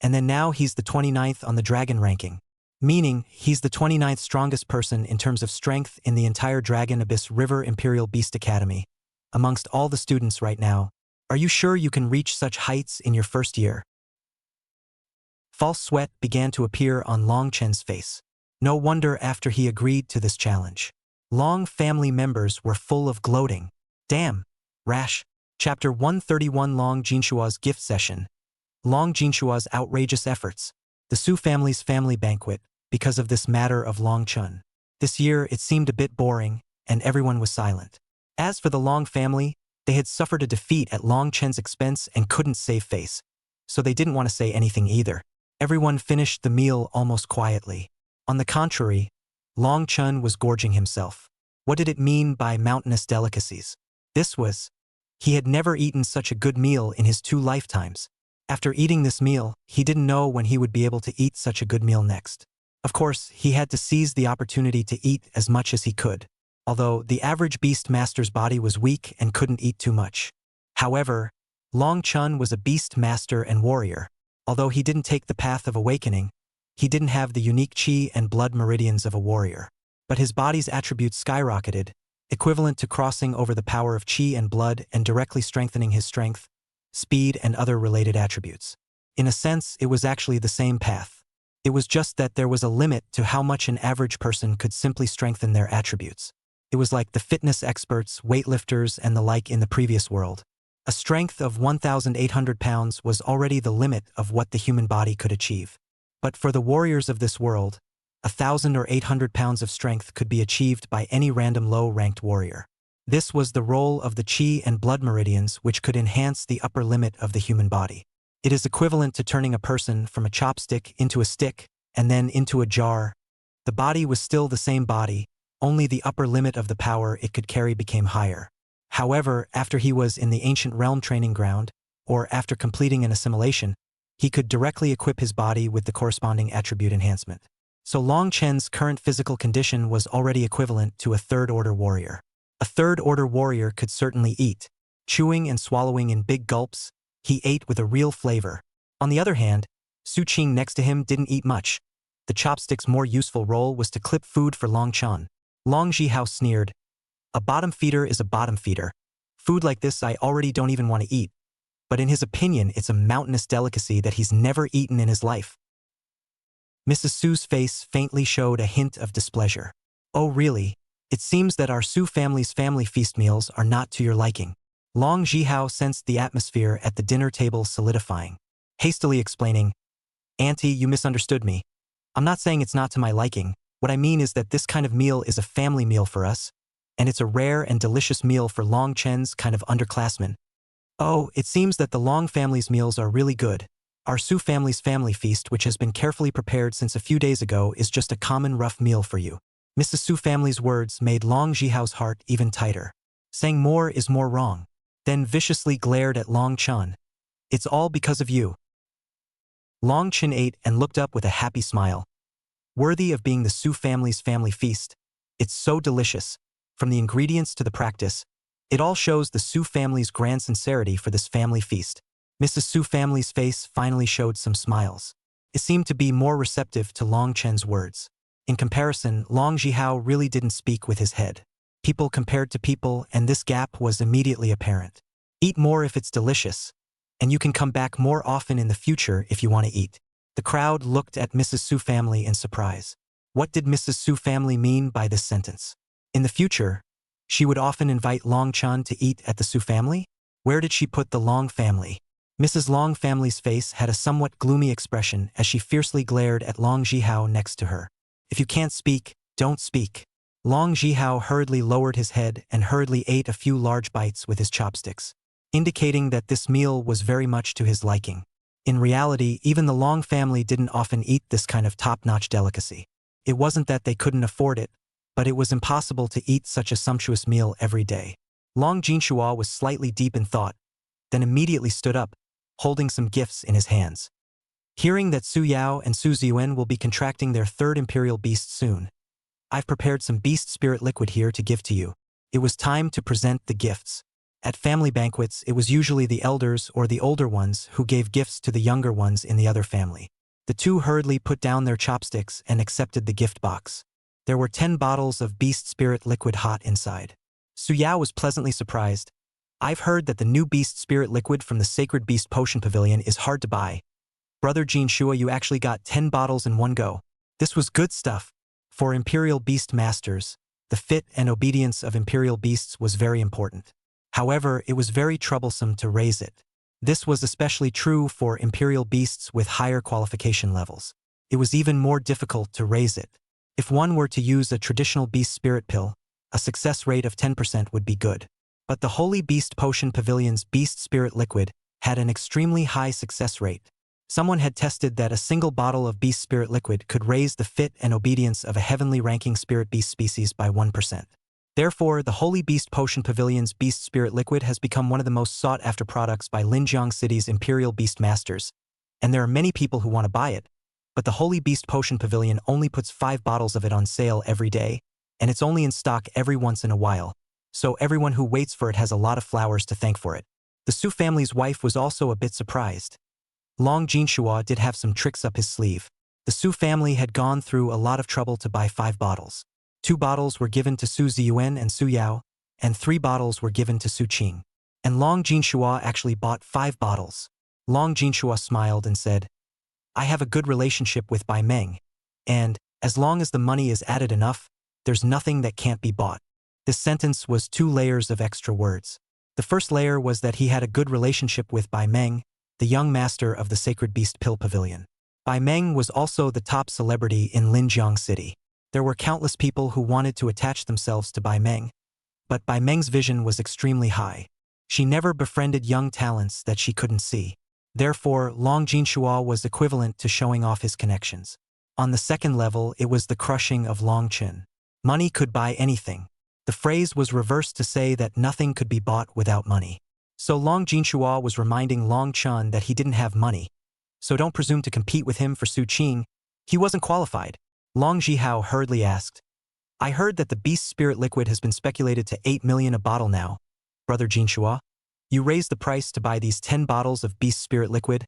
and then now he's the 29th on the Dragon ranking. Meaning, he's the 29th strongest person in terms of strength in the entire Dragon Abyss River Imperial Beast Academy. Amongst all the students right now, are you sure you can reach such heights in your first year? False sweat began to appear on Long Chen's face. No wonder after he agreed to this challenge. Long family members were full of gloating. Damn, Rash. Chapter 131 Long Jinshua's Gift Session. Long Jinshua's outrageous efforts. The Su family's family banquet, because of this matter of Long Chun. This year it seemed a bit boring, and everyone was silent. As for the Long family, they had suffered a defeat at Long Chen's expense and couldn't save face, so they didn't want to say anything either. Everyone finished the meal almost quietly. On the contrary, Long Chun was gorging himself. What did it mean by mountainous delicacies? He had never eaten such a good meal in his 2 lifetimes. After eating this meal, he didn't know when he would be able to eat such a good meal next. Of course, he had to seize the opportunity to eat as much as he could, although the average beast master's body was weak and couldn't eat too much. However, Long Chun was a beast master and warrior. Although he didn't take the path of awakening, he didn't have the unique chi and blood meridians of a warrior. But his body's attributes skyrocketed, equivalent to crossing over the power of chi and blood and directly strengthening his strength, speed, and other related attributes. In a sense, it was actually the same path. It was just that there was a limit to how much an average person could simply strengthen their attributes. It was like the fitness experts, weightlifters, and the like in the previous world. A strength of 1,800 pounds was already the limit of what the human body could achieve. But for the warriors of this world, 1,000 or 800 pounds of strength could be achieved by any random low-ranked warrior. This was the role of the chi and blood meridians, which could enhance the upper limit of the human body. It is equivalent to turning a person from a chopstick into a stick and then into a jar. The body was still the same body, only the upper limit of the power it could carry became higher. However, after he was in the ancient realm training ground, or after completing an assimilation, he could directly equip his body with the corresponding attribute enhancement. So Long Chen's current physical condition was already equivalent to a third-order warrior. A third-order warrior could certainly eat. Chewing and swallowing in big gulps, he ate with a real flavor. On the other hand, Su Qing next to him didn't eat much. The chopstick's more useful role was to clip food for Long Chun. Long Zhihao sneered, "A bottom feeder is a bottom feeder. Food like this I already don't even want to eat." But in his opinion, it's a mountainous delicacy that he's never eaten in his life. Mrs. Su's face faintly showed a hint of displeasure. "Oh really? It seems that our Su family's family feast meals are not to your liking." Long Zhihao sensed the atmosphere at the dinner table solidifying, hastily explaining, "Auntie, you misunderstood me. I'm not saying it's not to my liking. What I mean is that this kind of meal is a family meal for us, and it's a rare and delicious meal for Long Chen's kind of underclassmen." "Oh, it seems that the Long family's meals are really good. Our Su family's family feast, which has been carefully prepared since a few days ago, is just a common rough meal for you." Mrs. Su family's words made Long Zhihao's heart even tighter. Saying more is more wrong. Then viciously glared at Long Chun. "It's all because of you." Long Chun ate and looked up with a happy smile. Worthy of being the Su family's family feast. It's so delicious. From the ingredients to the practice, it all shows the Su family's grand sincerity for this family feast. Mrs. Su family's face finally showed some smiles. It seemed to be more receptive to Long Chen's words. In comparison, Long Zhihao really didn't speak with his head. People compared to people, and this gap was immediately apparent. Eat more if it's delicious, and you can come back more often in the future if you want to eat. The crowd looked at Mrs. Su family in surprise. What did Mrs. Su family mean by this sentence? In the future, she would often invite Long Chun to eat at the Su family? Where did she put the Long family? Mrs. Long family's face had a somewhat gloomy expression as she fiercely glared at Long Zhihao next to her. "If you can't speak, don't speak." Long Zhihao hurriedly lowered his head and hurriedly ate a few large bites with his chopsticks, indicating that this meal was very much to his liking. In reality, even the Long family didn't often eat this kind of top-notch delicacy. It wasn't that they couldn't afford it, but it was impossible to eat such a sumptuous meal every day. Long Jinshua was slightly deep in thought, then immediately stood up, holding some gifts in his hands. Hearing that Su Yao and Su Ziyuan will be contracting their third imperial beast soon, I've prepared some beast spirit liquid here to give to you. It was time to present the gifts. At family banquets, it was usually the elders or the older ones who gave gifts to the younger ones in the other family. The two hurriedly put down their chopsticks and accepted the gift box. There were 10 bottles of beast spirit liquid hot inside. Su Yao was pleasantly surprised. "I've heard that the new beast spirit liquid from the Sacred Beast Potion Pavilion is hard to buy. Brother Jinshua, you actually got 10 bottles in one go. This was good stuff." For Imperial Beast Masters, the fit and obedience of Imperial Beasts was very important. However, it was very troublesome to raise it. This was especially true for Imperial Beasts with higher qualification levels. It was even more difficult to raise it. If one were to use a traditional beast spirit pill, a success rate of 10% would be good. But the Holy Beast Potion Pavilion's beast spirit liquid had an extremely high success rate. Someone had tested that a single bottle of beast spirit liquid could raise the fit and obedience of a heavenly ranking spirit beast species by 1%. Therefore, the Holy Beast Potion Pavilion's Beast Spirit Liquid has become one of the most sought-after products by Linjiang City's Imperial Beast Masters, and there are many people who want to buy it, but the Holy Beast Potion Pavilion only puts 5 bottles of it on sale every day, and it's only in stock every once in a while, so everyone who waits for it has a lot of flowers to thank for it. The Su family's wife was also a bit surprised. Long Jinshua did have some tricks up his sleeve. The Su family had gone through a lot of trouble to buy 5 bottles. 2 bottles were given to Su Ziyuan and Su Yao, and 3 bottles were given to Su Qing. And Long Jinshua actually bought 5 bottles. Long Jinshua smiled and said, I have a good relationship with Bai Meng, and, as long as the money is added enough, there's nothing that can't be bought. This sentence was 2 layers of extra words. The first layer was that he had a good relationship with Bai Meng, the young master of the Sacred Beast Pill Pavilion. Bai Meng was also the top celebrity in Linjiang City. There were countless people who wanted to attach themselves to Bai Meng, but Bai Meng's vision was extremely high. She never befriended young talents that she couldn't see. Therefore, Long Jinshua was equivalent to showing off his connections. On the second level, it was the crushing of Long Chen. Money could buy anything. The phrase was reversed to say that nothing could be bought without money. So Long Jinshua was reminding Long Chen that he didn't have money. So don't presume to compete with him for Su Qing. He wasn't qualified. Long Jihao hurriedly asked, I heard that the Beast Spirit Liquid has been speculated to 8 million a bottle now. Brother Jinshua, you raised the price to buy these 10 bottles of Beast Spirit Liquid.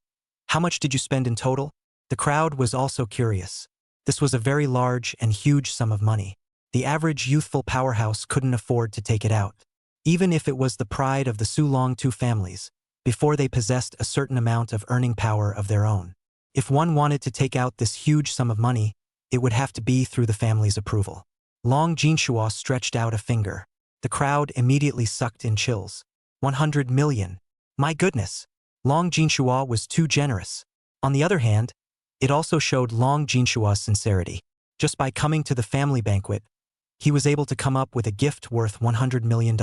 How much did you spend in total? The crowd was also curious. This was a very large and huge sum of money. The average youthful powerhouse couldn't afford to take it out. Even if it was the pride of the Su Long Tu families, before they possessed a certain amount of earning power of their own. If one wanted to take out this huge sum of money, it would have to be through the family's approval. Long Jinshua stretched out a finger. The crowd immediately sucked in chills. 100 million. My goodness! Long Jinshua was too generous. On the other hand, it also showed Long Jinshua's sincerity. Just by coming to the family banquet, he was able to come up with a gift worth $100 million.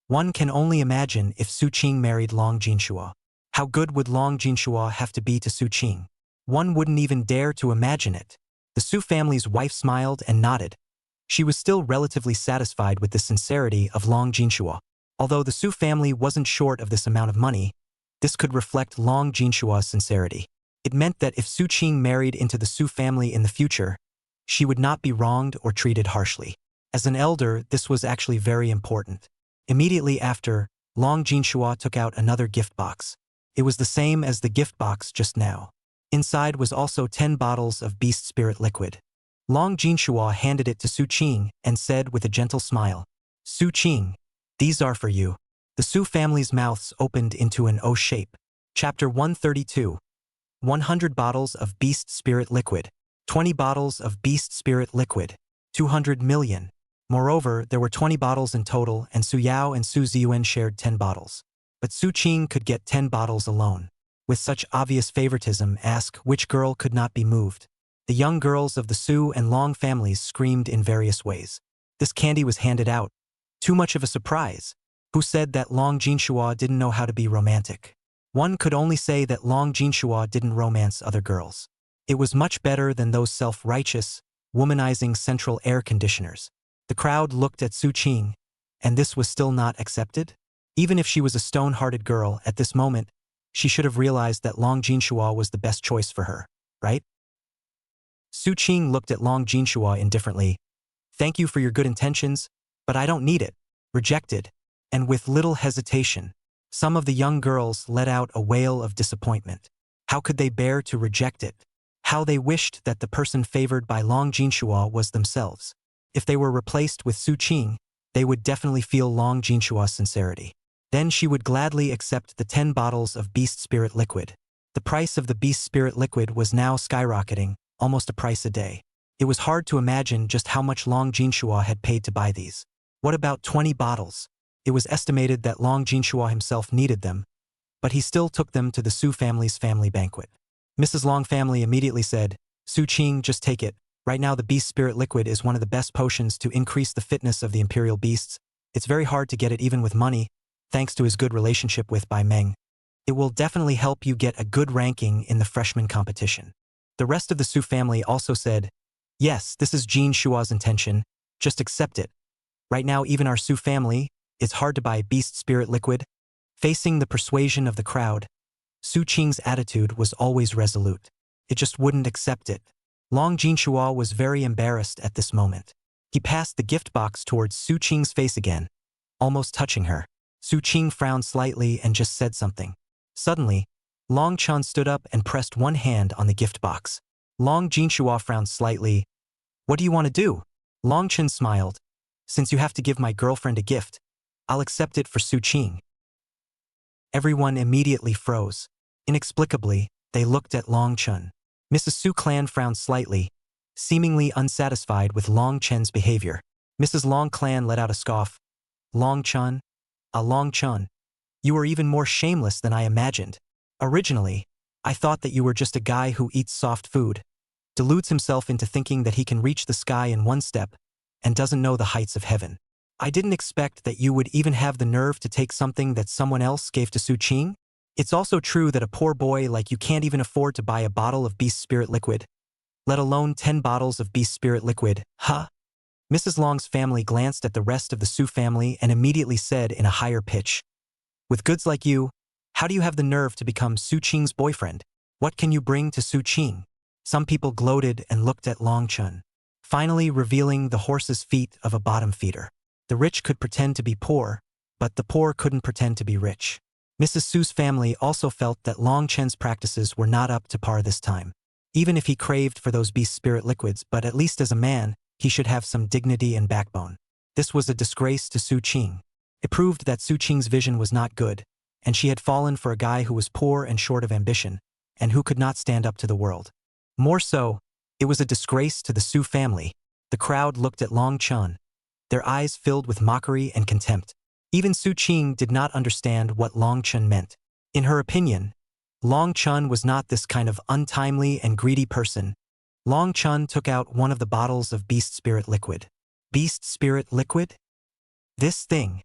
One can only imagine if Su Qing married Long Jinshua. How good would Long Jinshua have to be to Su Qing? One wouldn't even dare to imagine it. The Su family's wife smiled and nodded. She was still relatively satisfied with the sincerity of Long Jinshua. Although the Su family wasn't short of this amount of money, this could reflect Long Jinshua's sincerity. It meant that if Su Qing married into the Su family in the future, she would not be wronged or treated harshly. As an elder, this was actually very important. Immediately after, Long Jinshua took out another gift box. It was the same as the gift box just now. Inside was also 10 bottles of Beast Spirit Liquid. Long Jinshua handed it to Su Qing and said with a gentle smile, Su Qing, these are for you. The Su family's mouths opened into an O shape. Chapter 132. 100 bottles of Beast Spirit Liquid. 20 bottles of Beast Spirit Liquid. 200 million. Moreover, there were 20 bottles in total, and Su Yao and Su Ziyuan shared 10 bottles. But Su Qing could get 10 bottles alone. With such obvious favoritism, ask which girl could not be moved. The young girls of the Su and Long families screamed in various ways. This candy was handed out. Too much of a surprise. Who said that Long Jinshua didn't know how to be romantic? One could only say that Long Jinshua didn't romance other girls. It was much better than those self-righteous, womanizing central air conditioners. The crowd looked at Su Qing, and this was still not accepted? Even if she was a stone-hearted girl, at this moment, she should have realized that Long Jinshua was the best choice for her, right? Su Qing looked at Long Jinshua indifferently. Thank you for your good intentions, but I don't need it. Rejected. And with little hesitation, some of the young girls let out a wail of disappointment. How could they bear to reject it? How they wished that the person favored by Long Jinshua was themselves. If they were replaced with Su Qing, they would definitely feel Long Jinshua's sincerity. Then she would gladly accept the 10 bottles of Beast Spirit Liquid. The price of the Beast Spirit Liquid was now skyrocketing, almost a price a day. It was hard to imagine just how much Long Jinshua had paid to buy these. What about 20 bottles? It was estimated that Long Jinshua himself needed them, but he still took them to the Su family's family banquet. Mrs. Long family immediately said, Su Qing, just take it. Right now the Beast Spirit Liquid is one of the best potions to increase the fitness of the Imperial Beasts. It's very hard to get it even with money, thanks to his good relationship with Bai Meng. It will definitely help you get a good ranking in the freshman competition. The rest of the Su family also said, yes, this is Jin Shua's intention, just accept it. Right now even our Su family, it's hard to buy beast spirit liquid. Facing the persuasion of the crowd, Su Qing's attitude was always resolute. It just wouldn't accept it. Long Jinshua was very embarrassed at this moment. He passed the gift box towards Su Qing's face again, almost touching her. Su Qing frowned slightly and just said something. Suddenly, Long Chun stood up and pressed one hand on the gift box. Long Jinshua frowned slightly. What do you want to do? Long Chun smiled. Since you have to give my girlfriend a gift, I'll accept it for Su Qing. Everyone immediately froze. Inexplicably, they looked at Long Chun. Mrs. Su Clan frowned slightly, seemingly unsatisfied with Long Chen's behavior. Mrs. Long Clan let out a scoff. Long Chun? Long Chun. You are even more shameless than I imagined. Originally, I thought that you were just a guy who eats soft food, deludes himself into thinking that he can reach the sky in one step, and doesn't know the heights of heaven. I didn't expect that you would even have the nerve to take something that someone else gave to Su Qing. It's also true that a poor boy like you can't even afford to buy a bottle of beast spirit liquid, let alone 10 bottles of beast spirit liquid, huh? Mrs. Long's family glanced at the rest of the Su family and immediately said in a higher pitch, with goods like you, how do you have the nerve to become Su Qing's boyfriend? What can you bring to Su Qing? Some people gloated and looked at Long Chun, finally revealing the horse's feet of a bottom feeder. The rich could pretend to be poor, but the poor couldn't pretend to be rich. Mrs. Su's family also felt that Long Chen's practices were not up to par this time. Even if he craved for those beast spirit liquids, but at least as a man, he should have some dignity and backbone. This was a disgrace to Su Qing. It proved that Su Qing's vision was not good, and she had fallen for a guy who was poor and short of ambition, and who could not stand up to the world. More so, it was a disgrace to the Su family. The crowd looked at Long Chun, their eyes filled with mockery and contempt. Even Su Qing did not understand what Long Chun meant. In her opinion, Long Chun was not this kind of untimely and greedy person. Long Chun took out one of the bottles of beast spirit liquid. Beast spirit liquid? This thing.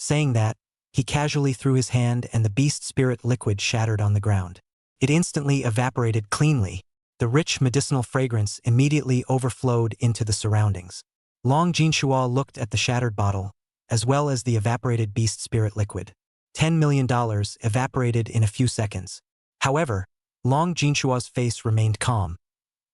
Saying that, he casually threw his hand and the beast spirit liquid shattered on the ground. It instantly evaporated cleanly. The rich medicinal fragrance immediately overflowed into the surroundings. Long Jinshua looked at the shattered bottle, as well as the evaporated beast spirit liquid. $10 million evaporated in a few seconds. However, Long Jinshua's face remained calm.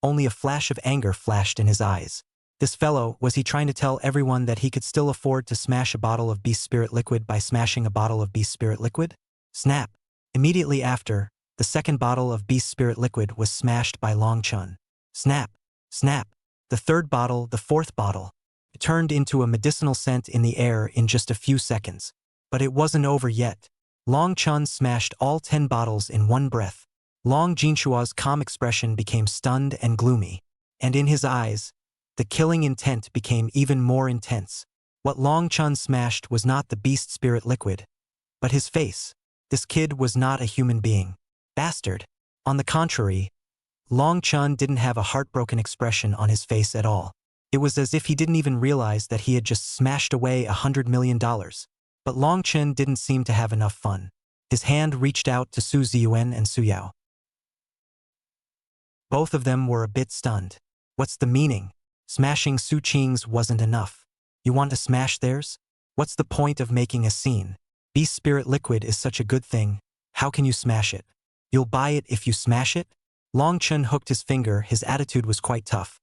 Only a flash of anger flashed in his eyes. This fellow, was he trying to tell everyone that he could still afford to smash a bottle of beast spirit liquid by smashing a bottle of beast spirit liquid? Snap! Immediately after, the second bottle of beast spirit liquid was smashed by Long Chun. Snap! Snap! The third bottle, the fourth bottle. It turned into a medicinal scent in the air in just a few seconds. But it wasn't over yet. Long Chun smashed all 10 bottles in one breath. Long Jinshua's calm expression became stunned and gloomy. And in his eyes, the killing intent became even more intense. What Long Chun smashed was not the beast spirit liquid, but his face. This kid was not a human being. Bastard. On the contrary, Long Chun didn't have a heartbroken expression on his face at all. It was as if he didn't even realize that he had just smashed away $100 million. But Long Chun didn't seem to have enough fun. His hand reached out to Su Ziyuan and Su Yao. Both of them were a bit stunned. What's the meaning? Smashing Su Qing's wasn't enough. You want to smash theirs? What's the point of making a scene? Beast spirit liquid is such a good thing. How can you smash it? You'll buy it if you smash it? Long Chun hooked his finger. His attitude was quite tough.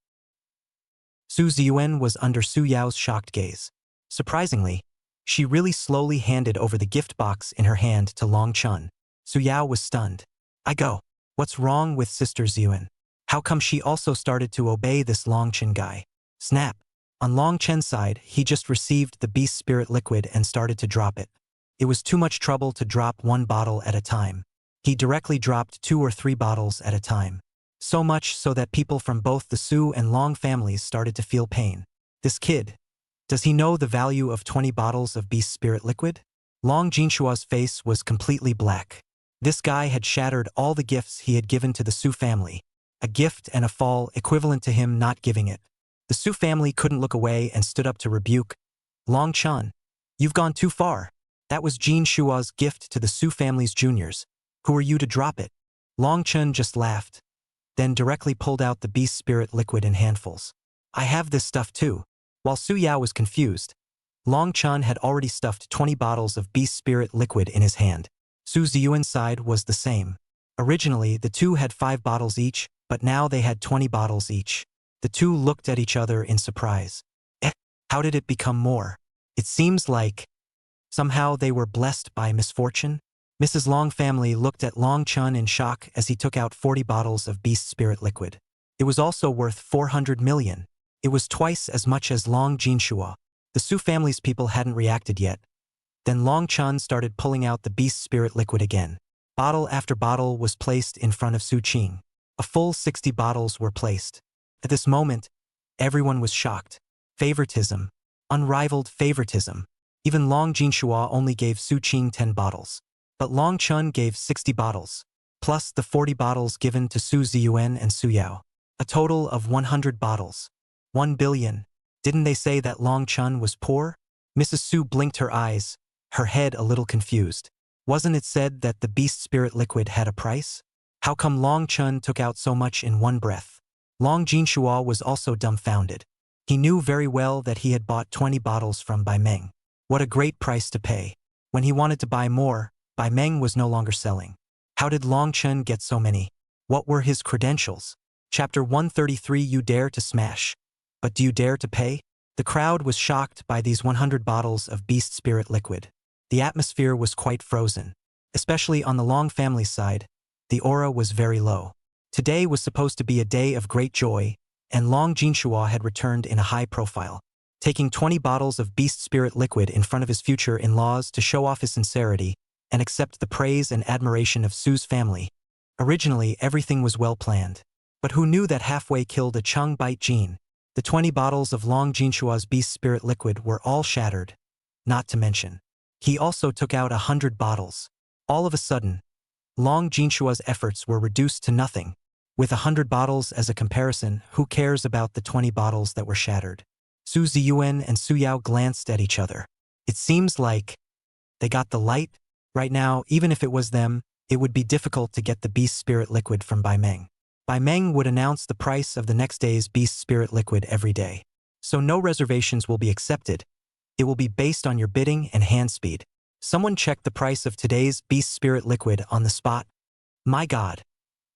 Su Ziyuan was under Su Yao's shocked gaze. Surprisingly, she really slowly handed over the gift box in her hand to Long Chun. Su Yao was stunned. I go. What's wrong with Sister Ziyuan? How come she also started to obey this Long Chun guy? Snap. On Long Chen's side, he just received the beast spirit liquid and started to drop it. It was too much trouble to drop one bottle at a time. He directly dropped 2 or 3 bottles at a time. So much so that people from both the Su and Long families started to feel pain. This kid. Does he know the value of 20 bottles of beast spirit liquid? Long Jinshua's face was completely black. This guy had shattered all the gifts he had given to the Su family. A gift and a fall equivalent to him not giving it. The Su family couldn't look away and stood up to rebuke. Long Chun, you've gone too far. That was Jin Shua's gift to the Su family's juniors. Who are you to drop it? Long Chun just laughed, then directly pulled out the beast spirit liquid in handfuls. I have this stuff too. While Su Yao was confused, Long Chun had already stuffed 20 bottles of beast spirit liquid in his hand. Su Ziyuan's side was the same. Originally, the two had 5 bottles each, but now they had 20 bottles each. The two looked at each other in surprise. How did it become more? It seems like somehow they were blessed by misfortune. Mrs. Long family looked at Long Chun in shock as he took out 40 bottles of beast spirit liquid. It was also worth 400 million. It was twice as much as Long Jinshua. The Su family's people hadn't reacted yet. Then Long Chun started pulling out the beast spirit liquid again. Bottle after bottle was placed in front of Su Qing. A full 60 bottles were placed. At this moment, everyone was shocked. Favoritism. Unrivaled favoritism. Even Long Jinshua only gave Su Qing 10 bottles. But Long Chun gave 60 bottles, plus the 40 bottles given to Su Ziyuan and Su Yao. A total of 100 bottles. 1 billion. Didn't they say that Long Chun was poor? Mrs. Su blinked her eyes, her head a little confused. Wasn't it said that the beast spirit liquid had a price? How come Long Chun took out so much in one breath? Long Jinshua was also dumbfounded. He knew very well that he had bought 20 bottles from Bai Meng. What a great price to pay. When he wanted to buy more, Bai Meng was no longer selling. How did Long Chun get so many? What were his credentials? Chapter 133. You dare to smash. But do you dare to pay? The crowd was shocked by these 100 bottles of beast spirit liquid. The atmosphere was quite frozen. Especially on the Long family's side, the aura was very low. Today was supposed to be a day of great joy, and Long Jinshua had returned in a high profile, taking 20 bottles of beast spirit liquid in front of his future in-laws to show off his sincerity and accept the praise and admiration of Su's family. Originally, everything was well planned. But who knew that halfway killed a Chung Bite Gene? The 20 bottles of Long Jinshua's beast spirit liquid were all shattered. Not to mention, he also took out 100 bottles. All of a sudden, Long Jinshua's efforts were reduced to nothing. With 100 bottles as a comparison, who cares about the 20 bottles that were shattered? Su Ziyuan and Su Yao glanced at each other. It seems like they got the light. Right now, even if it was them, it would be difficult to get the beast spirit liquid from Bai Meng. Bai Meng would announce the price of the next day's beast spirit liquid every day. So no reservations will be accepted. It will be based on your bidding and hand speed. Someone checked the price of today's beast spirit liquid on the spot. My God.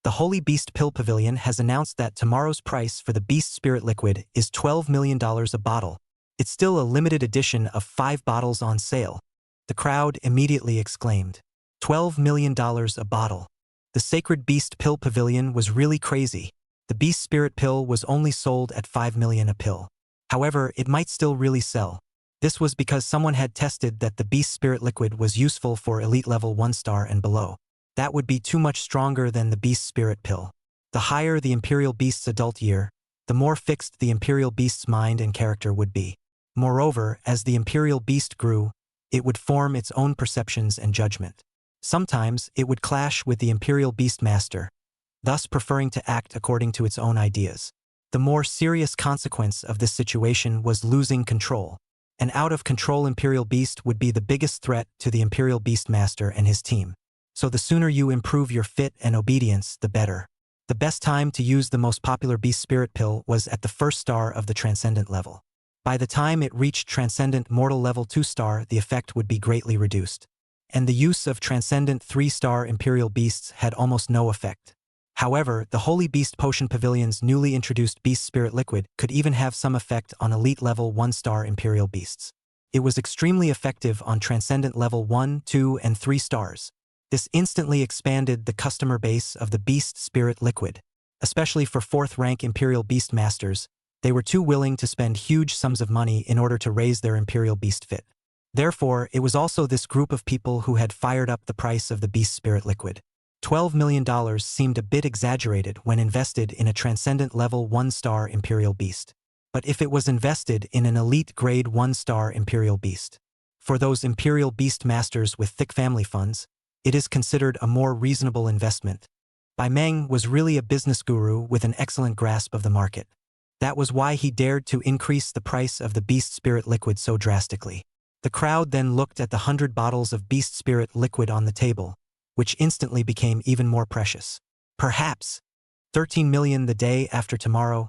The Holy Beast Pill Pavilion has announced that tomorrow's price for the beast spirit liquid is $12 million a bottle. It's still a limited edition of 5 bottles on sale. The crowd immediately exclaimed, $12 million a bottle. The Sacred Beast Pill Pavilion was really crazy. The Beast Spirit Pill was only sold at 5 million a pill. However, it might still really sell. This was because someone had tested that the Beast Spirit Liquid was useful for elite level 1-star and below. That would be too much stronger than the Beast Spirit Pill. The higher the Imperial Beast's adult year, the more fixed the Imperial Beast's mind and character would be. Moreover, as the Imperial Beast grew, it would form its own perceptions and judgment. Sometimes, it would clash with the Imperial Beast Master, thus preferring to act according to its own ideas. The more serious consequence of this situation was losing control. An out-of-control Imperial Beast would be the biggest threat to the Imperial Beast Master and his team. So the sooner you improve your fit and obedience, the better. The best time to use the most popular Beast Spirit Pill was at the 1st star of the Transcendent level. By the time it reached Transcendent Mortal level 2-star, the effect would be greatly reduced. And the use of Transcendent 3-star Imperial Beasts had almost no effect. However, the Holy Beast Potion Pavilion's newly introduced Beast Spirit Liquid could even have some effect on elite level 1-star Imperial Beasts. It was extremely effective on Transcendent level 1, 2, and 3 stars. This instantly expanded the customer base of the Beast Spirit Liquid. Especially for 4th-rank Imperial Beast Masters, they were too willing to spend huge sums of money in order to raise their Imperial Beast fit. Therefore, it was also this group of people who had fired up the price of the Beast Spirit Liquid. $12 million seemed a bit exaggerated when invested in a Transcendent level 1-star Imperial Beast. But if it was invested in an elite grade 1-star Imperial Beast, for those Imperial Beast Masters with thick family funds, it is considered a more reasonable investment. Bai Meng was really a business guru with an excellent grasp of the market. That was why he dared to increase the price of the Beast Spirit Liquid so drastically. The crowd then looked at the 100 bottles of beast spirit liquid on the table, which instantly became even more precious. Perhaps 13 million the day after tomorrow,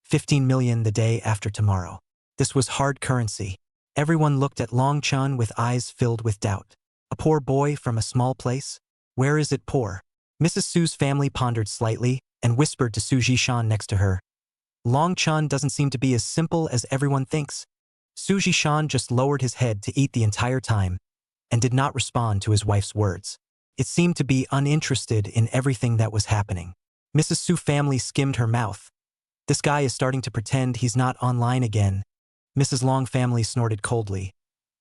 15 million the day after tomorrow. This was hard currency. Everyone looked at Long Chun with eyes filled with doubt. A poor boy from a small place? Where is it poor? Mrs. Su's family pondered slightly and whispered to Su Jishan next to her. Long Chun doesn't seem to be as simple as everyone thinks. Su Jishan just lowered his head to eat the entire time and did not respond to his wife's words. It seemed to be uninterested in everything that was happening. Mrs. Su family skimmed her mouth. This guy is starting to pretend he's not online again. Mrs. Long family snorted coldly.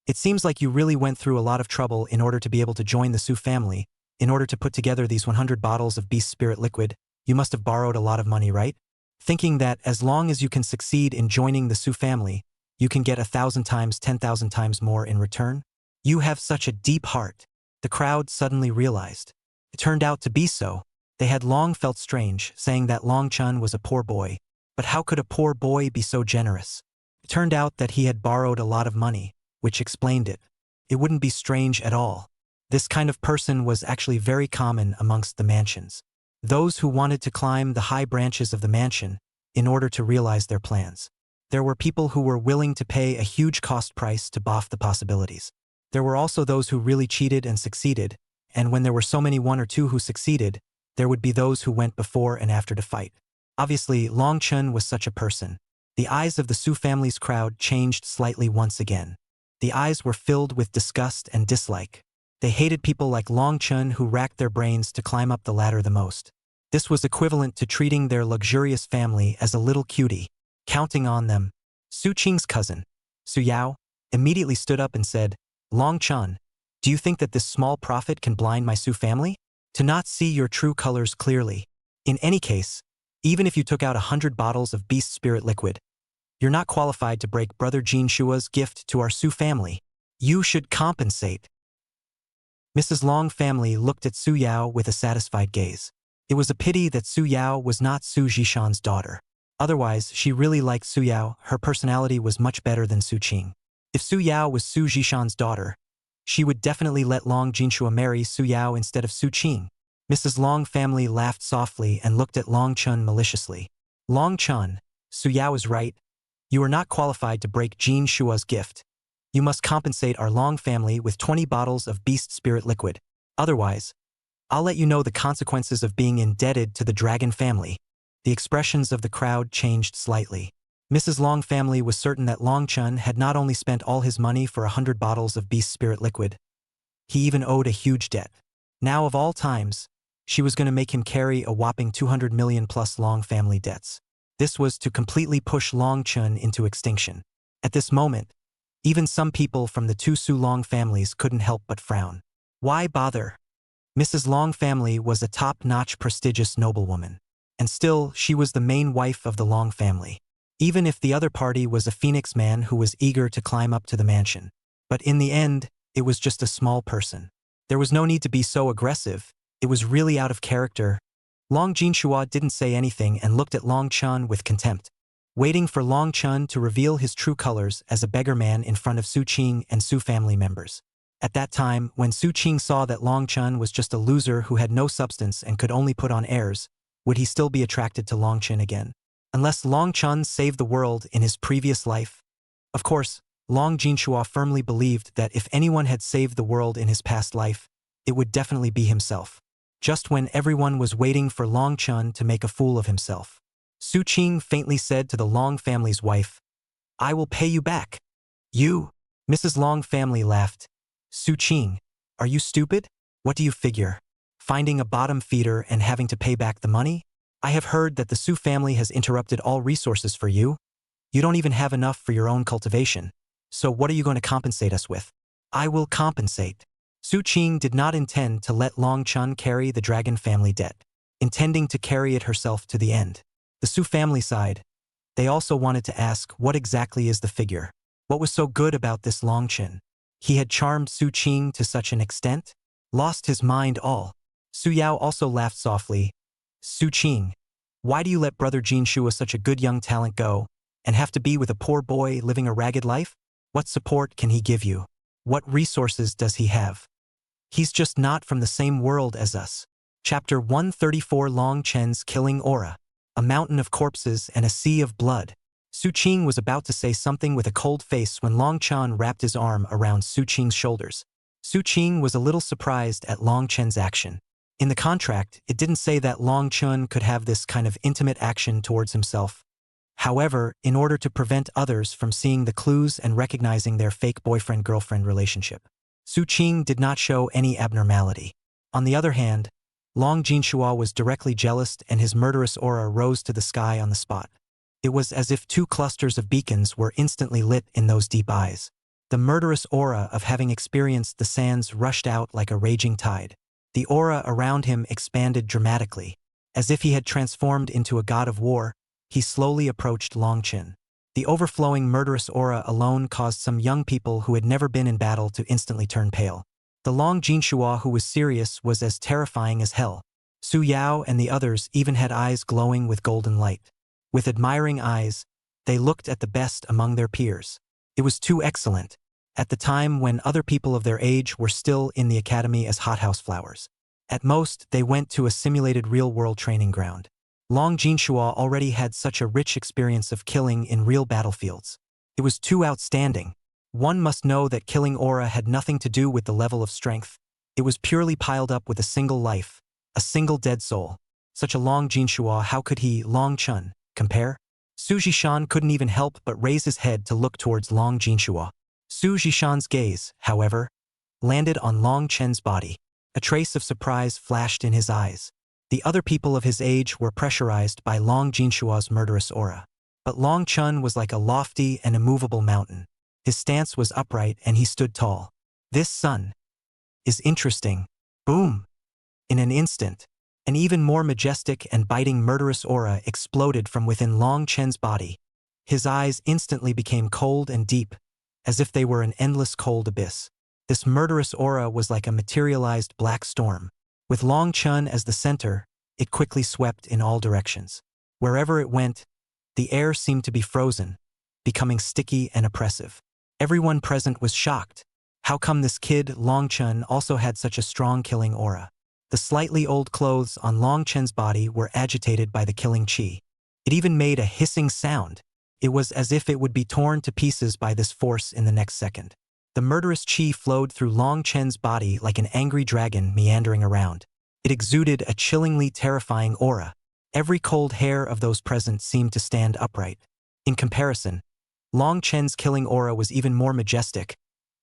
It seems like you really went through a lot of trouble in order to be able to join the Su family. In order to put together these 100 bottles of beast spirit liquid, you must have borrowed a lot of money, right? Thinking that as long as you can succeed in joining the Su family, you can get 1,000 times, 10,000 times more in return? You have such a deep heart. The crowd suddenly realized. It turned out to be so. They had long felt strange, saying that Long Chun was a poor boy. But how could a poor boy be so generous? It turned out that he had borrowed a lot of money, which explained it. It wouldn't be strange at all. This kind of person was actually very common amongst the mansions. Those who wanted to climb the high branches of the mansion in order to realize their plans. There were people who were willing to pay a huge cost price to boff the possibilities. There were also those who really cheated and succeeded, and when there were so many one or two who succeeded, there would be those who went before and after to fight. Obviously, Long Chun was such a person. The eyes of the Su family's crowd changed slightly once again. The eyes were filled with disgust and dislike. They hated people like Long Chun who racked their brains to climb up the ladder the most. This was equivalent to treating their luxurious family as a little cutie, counting on them. Su Qing's cousin, Su Yao, immediately stood up and said, Long Chun, do you think that this small profit can blind my Su family? To not see your true colors clearly. In any case, even if you took out 100 bottles of beast spirit liquid, you're not qualified to break Brother Jin Shua's gift to our Su family. You should compensate. Mrs. Long family looked at Su Yao with a satisfied gaze. It was a pity that Su Yao was not Su Jishan's daughter. Otherwise, she really liked Su Yao. Her personality was much better than Su Qing. If Su Yao was Su Jishan's daughter, she would definitely let Long Jinshua marry Su Yao instead of Su Qing. Mrs. Long family laughed softly and looked at Long Chun maliciously. Long Chun, Su Yao is right. You are not qualified to break Jin Shua's gift. You must compensate our Long family with 20 bottles of beast spirit liquid. Otherwise, I'll let you know the consequences of being indebted to the dragon family. The expressions of the crowd changed slightly. Mrs. Long family was certain that Long Chun had not only spent all his money for 100 bottles of beast spirit liquid, he even owed a huge debt. Now of all times, she was going to make him carry a whopping 200 million plus Long family debts. This was to completely push Long Chun into extinction. At this moment, even some people from the two Su Long families couldn't help but frown. Why bother? Mrs. Long family was a top-notch prestigious noblewoman. And still, she was the main wife of the Long family. Even if the other party was a phoenix man who was eager to climb up to the mansion. But in the end, it was just a small person. There was no need to be so aggressive. It was really out of character. Long Jinshua didn't say anything and looked at Long Chun with contempt, waiting for Long Chun to reveal his true colors as a beggar man in front of Su Qing and Su family members. At that time, when Su Qing saw that Long Chun was just a loser who had no substance and could only put on airs, would he still be attracted to Long Chun again? Unless Long Chun saved the world in his previous life? Of course, Long Jinshua firmly believed that if anyone had saved the world in his past life, it would definitely be himself. Just when everyone was waiting for Long Chun to make a fool of himself, Su Qing faintly said to the Long family's wife, I will pay you back. You? Mrs. Long family laughed. Su Qing, are you stupid? What do you figure? Finding a bottom feeder and having to pay back the money? I have heard that the Su family has interrupted all resources for you. You don't even have enough for your own cultivation. So what are you going to compensate us with? I will compensate. Su Qing did not intend to let Long Chun carry the dragon family debt, intending to carry it herself to the end. The Su family side, they also wanted to ask what exactly is the figure. What was so good about this Long Chun? He had charmed Su Qing to such an extent? Lost his mind all. Su Yao also laughed softly. Su Qing, why do you let Brother Jin Shua such a good young talent go, and have to be with a poor boy living a ragged life? What support can he give you? What resources does he have? He's just not from the same world as us. Chapter 134 Long Chen's Killing Aura. A mountain of corpses and a sea of blood. Su Qing was about to say something with a cold face when Long Chen wrapped his arm around Su Qing's shoulders. Su Qing was a little surprised at Long Chen's action. In the contract, it didn't say that Long Chen could have this kind of intimate action towards himself. However, in order to prevent others from seeing the clues and recognizing their fake boyfriend-girlfriend relationship, Su Qing did not show any abnormality. On the other hand, Long Jinshua was directly jealous and his murderous aura rose to the sky on the spot. It was as if two clusters of beacons were instantly lit in those deep eyes. The murderous aura of having experienced the sands rushed out like a raging tide. The aura around him expanded dramatically. As if he had transformed into a god of war, he slowly approached Long Chen. The overflowing murderous aura alone caused some young people who had never been in battle to instantly turn pale. The Long Jinshua who was serious was as terrifying as hell. Su Yao and the others even had eyes glowing with golden light. With admiring eyes, they looked at the best among their peers. It was too excellent, at the time when other people of their age were still in the academy as hothouse flowers. At most, they went to a simulated real-world training ground. Long Jinshua already had such a rich experience of killing in real battlefields. It was too outstanding. One must know that killing aura had nothing to do with the level of strength. It was purely piled up with a single life, a single dead soul. Such a Long Jinshua, how could he, Long Chen, compare? Su Jishan couldn't even help but raise his head to look towards Long Jinshua. Su Jishan's gaze, however, landed on Long Chen's body. A trace of surprise flashed in his eyes. The other people of his age were pressurized by Long Jinshua's murderous aura. But Long Chen was like a lofty and immovable mountain. His stance was upright and he stood tall. This son is interesting. Boom! In an instant, an even more majestic and biting murderous aura exploded from within Long Chen's body. His eyes instantly became cold and deep, as if they were an endless cold abyss. This murderous aura was like a materialized black storm. With Long Chen as the center, it quickly swept in all directions. Wherever it went, the air seemed to be frozen, becoming sticky and oppressive. Everyone present was shocked. How come this kid, Long Chen, also had such a strong killing aura? The slightly old clothes on Long Chen's body were agitated by the killing chi. It even made a hissing sound. It was as if it would be torn to pieces by this force in the next second. The murderous chi flowed through Long Chen's body like an angry dragon meandering around. It exuded a chillingly terrifying aura. Every cold hair of those present seemed to stand upright. In comparison, Long Chen's killing aura was even more majestic,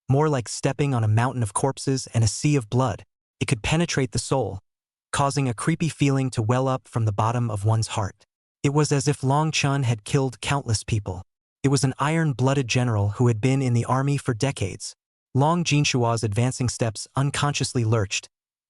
more like stepping on a mountain of corpses and a sea of blood. It could penetrate the soul, causing a creepy feeling to well up from the bottom of one's heart. It was as if Long Chen had killed countless people. It was an iron-blooded general who had been in the army for decades. Long Jinshua's advancing steps unconsciously lurched,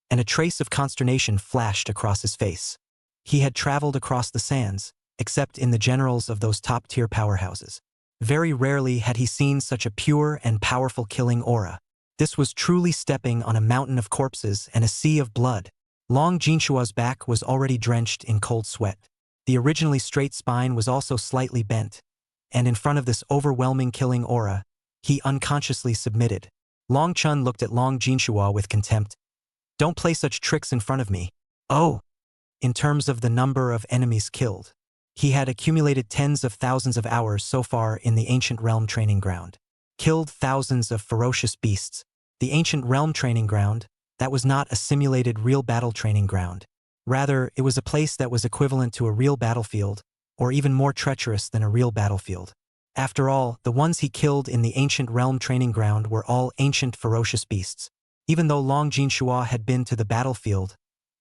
and a trace of consternation flashed across his face. He had traveled across the sands, except in the generals of those top-tier powerhouses. Very rarely had he seen such a pure and powerful killing aura. This was truly stepping on a mountain of corpses and a sea of blood. Long Jinshua's back was already drenched in cold sweat. The originally straight spine was also slightly bent, and in front of this overwhelming killing aura, he unconsciously submitted. Long Chen looked at Long Jinshua with contempt. Don't play such tricks in front of me. Oh! In terms of the number of enemies killed, he had accumulated tens of thousands of hours so far in the Ancient Realm training ground. Killed thousands of ferocious beasts. The Ancient Realm training ground, that was not a simulated real battle training ground. Rather, it was a place that was equivalent to a real battlefield, or even more treacherous than a real battlefield. After all, the ones he killed in the Ancient Realm training ground were all ancient ferocious beasts. Even though Long Jinshua had been to the battlefield,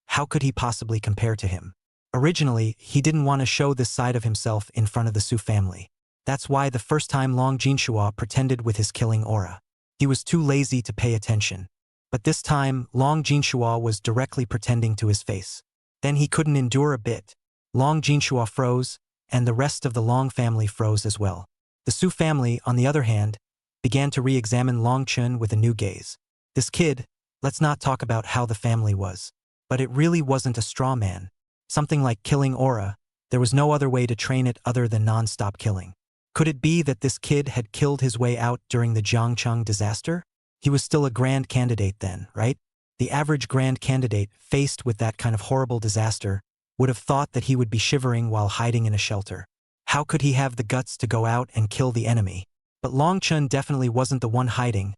how could he possibly compare to him? Originally, he didn't want to show this side of himself in front of the Su family. That's why the first time Long Jinshua pretended with his killing aura. He was too lazy to pay attention. But this time, Long Jinshua was directly pretending to his face. Then he couldn't endure a bit. Long Jinshua froze, and the rest of the Long family froze as well. The Su family, on the other hand, began to re-examine Long Chen with a new gaze. This kid, let's not talk about how the family was. But it really wasn't a straw man. Something like killing aura, there was no other way to train it other than non-stop killing. Could it be that this kid had killed his way out during the Jiangcheng disaster? He was still a grand candidate then, right? The average grand candidate, faced with that kind of horrible disaster, would have thought that he would be shivering while hiding in a shelter. How could he have the guts to go out and kill the enemy? But Long Chun definitely wasn't the one hiding,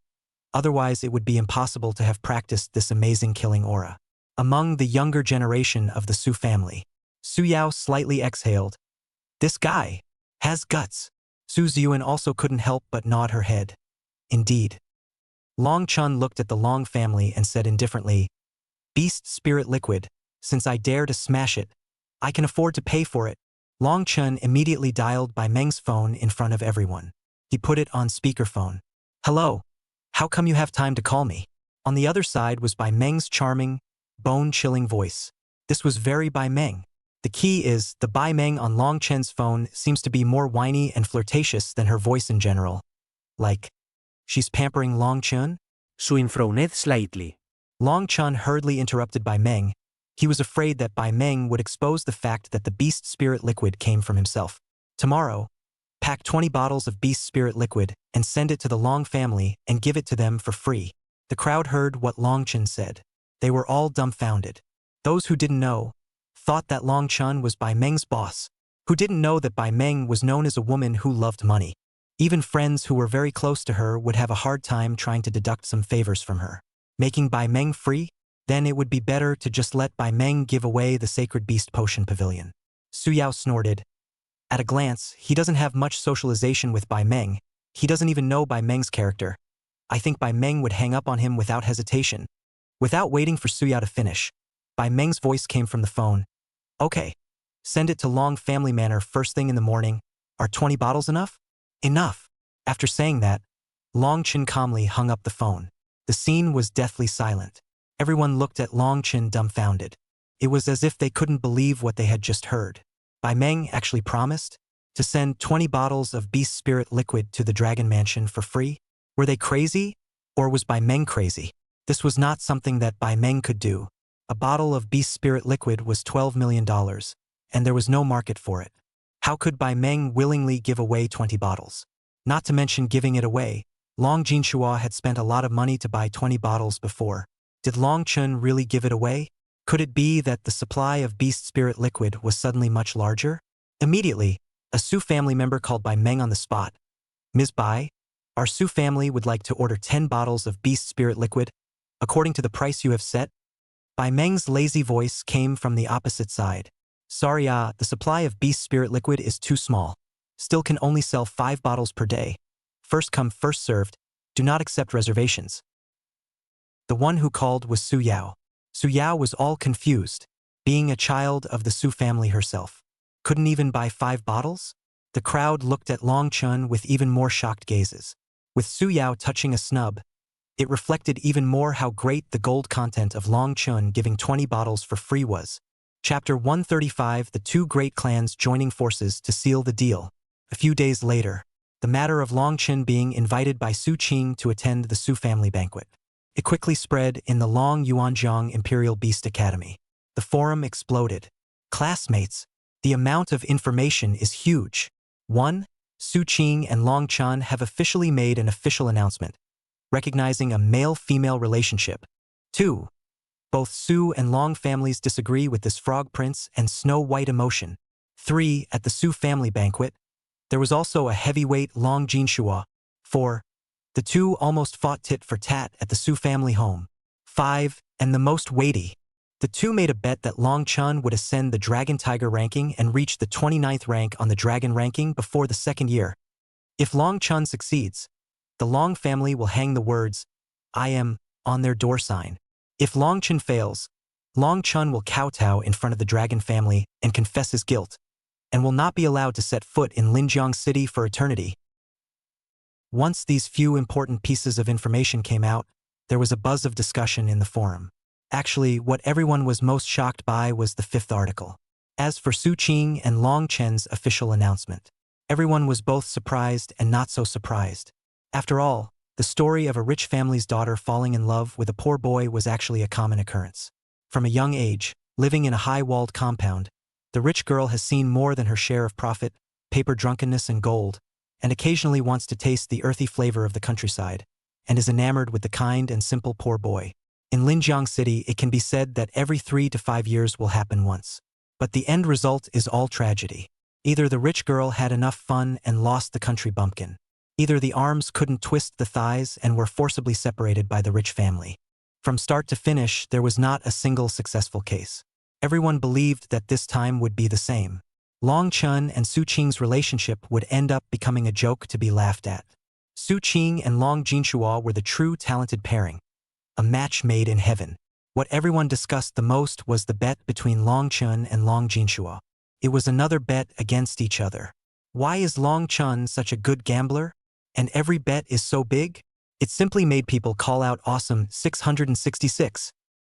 otherwise it would be impossible to have practiced this amazing killing aura. Among the younger generation of the Su family, Su Yao slightly exhaled. This guy has guts. Su Ziyuan also couldn't help but nod her head. Indeed. Long Chun looked at the Long family and said indifferently, Beast spirit liquid, since I dare to smash it, I can afford to pay for it. Long Chun immediately dialed Bai Meng's phone in front of everyone. He put it on speakerphone. Hello. How come you have time to call me? On the other side was Bai Meng's charming, bone-chilling voice. This was very Bai Meng. The key is, the Bai Meng on Long Chen's phone seems to be more whiny and flirtatious than her voice in general. Like, she's pampering Long Chun? Su frowned slightly. Long Chun hurriedly interrupted Bai Meng. He was afraid that Bai Meng would expose the fact that the beast spirit liquid came from himself. Tomorrow, pack 20 bottles of beast spirit liquid and send it to the Long family and give it to them for free. The crowd heard what Long Chun said. They were all dumbfounded. Those who didn't know thought that Long Chun was Bai Meng's boss, who didn't know that Bai Meng was known as a woman who loved money. Even friends who were very close to her would have a hard time trying to deduct some favors from her. Making Bai Meng free? Then it would be better to just let Bai Meng give away the Sacred Beast Potion Pavilion. Su Yao snorted. At a glance, he doesn't have much socialization with Bai Meng. He doesn't even know Bai Meng's character. I think Bai Meng would hang up on him without hesitation. Without waiting for Su Yao to finish, Bai Meng's voice came from the phone. Okay. Send it to Long Family Manor first thing in the morning. Are 20 bottles enough? Enough. After saying that, Long Chun calmly hung up the phone. The scene was deathly silent. Everyone looked at Long Chun dumbfounded. It was as if they couldn't believe what they had just heard. Bai Meng actually promised to send 20 bottles of beast spirit liquid to the Dragon Mansion for free? Were they crazy? Or was Bai Meng crazy? This was not something that Bai Meng could do. A bottle of beast spirit liquid was $12 million, and there was no market for it. How could Bai Meng willingly give away 20 bottles? Not to mention giving it away, Long Jinshua had spent a lot of money to buy 20 bottles before. Did Long Chun really give it away? Could it be that the supply of beast spirit liquid was suddenly much larger? Immediately, a Su family member called Bai Meng on the spot. Ms. Bai, our Su family would like to order 10 bottles of beast spirit liquid, according to the price you have set. Bai Meng's lazy voice came from the opposite side. Sorry, the supply of beast spirit liquid is too small. Still can only sell 5 bottles per day. First come, first served. Do not accept reservations. The one who called was Su Yao. Su Yao was all confused, being a child of the Su family herself. Couldn't even buy 5 bottles? The crowd looked at Long Chun with even more shocked gazes. With Su Yao touching a snub, it reflected even more how great the gold content of Long Chun giving 20 bottles for free was. Chapter 135: The Two Great Clans Joining Forces to Seal the Deal. A few days later, the matter of Long Chun being invited by Su Qing to attend the Su family banquet. It quickly spread in the Long Yuanjiang Imperial Beast Academy. The forum exploded. Classmates, the amount of information is huge. 1. Su Qing and Long Chun have officially made an official announcement, recognizing a male-female relationship. 2. Both Su and Long families disagree with this Frog Prince and Snow White emotion. 3. At the Su family banquet, there was also a heavyweight Long Jinshua. 4. The two almost fought tit for tat at the Su family home. 5. And the most weighty. The two made a bet that Long Chun would ascend the Dragon Tiger ranking and reach the 29th rank on the Dragon ranking before the second year. If Long Chun succeeds, the Long family will hang the words, "I am," on their door sign. If Long Chun fails, Long Chun will kowtow in front of the Dragon family and confess his guilt, and will not be allowed to set foot in Linjiang City for eternity. Once these few important pieces of information came out, there was a buzz of discussion in the forum. Actually, what everyone was most shocked by was the 5th article. As for Su Qing and Long Chen's official announcement, everyone was both surprised and not so surprised. After all, the story of a rich family's daughter falling in love with a poor boy was actually a common occurrence. From a young age, living in a high-walled compound, the rich girl has seen more than her share of profit, paper drunkenness and gold, and occasionally wants to taste the earthy flavor of the countryside, and is enamored with the kind and simple poor boy. In Linjiang City, it can be said that every 3 to 5 years will happen once. But the end result is all tragedy. Either the rich girl had enough fun and lost the country bumpkin. Either the arms couldn't twist the thighs and were forcibly separated by the rich family. From start to finish, there was not a single successful case. Everyone believed that this time would be the same. Long Chun and Su Qing's relationship would end up becoming a joke to be laughed at. Su Qing and Long Jinshua were the true talented pairing, a match made in heaven. What everyone discussed the most was the bet between Long Chun and Long Jinshua. It was another bet against each other. Why is Long Chun such a good gambler? And every bet is so big? It simply made people call out awesome 666.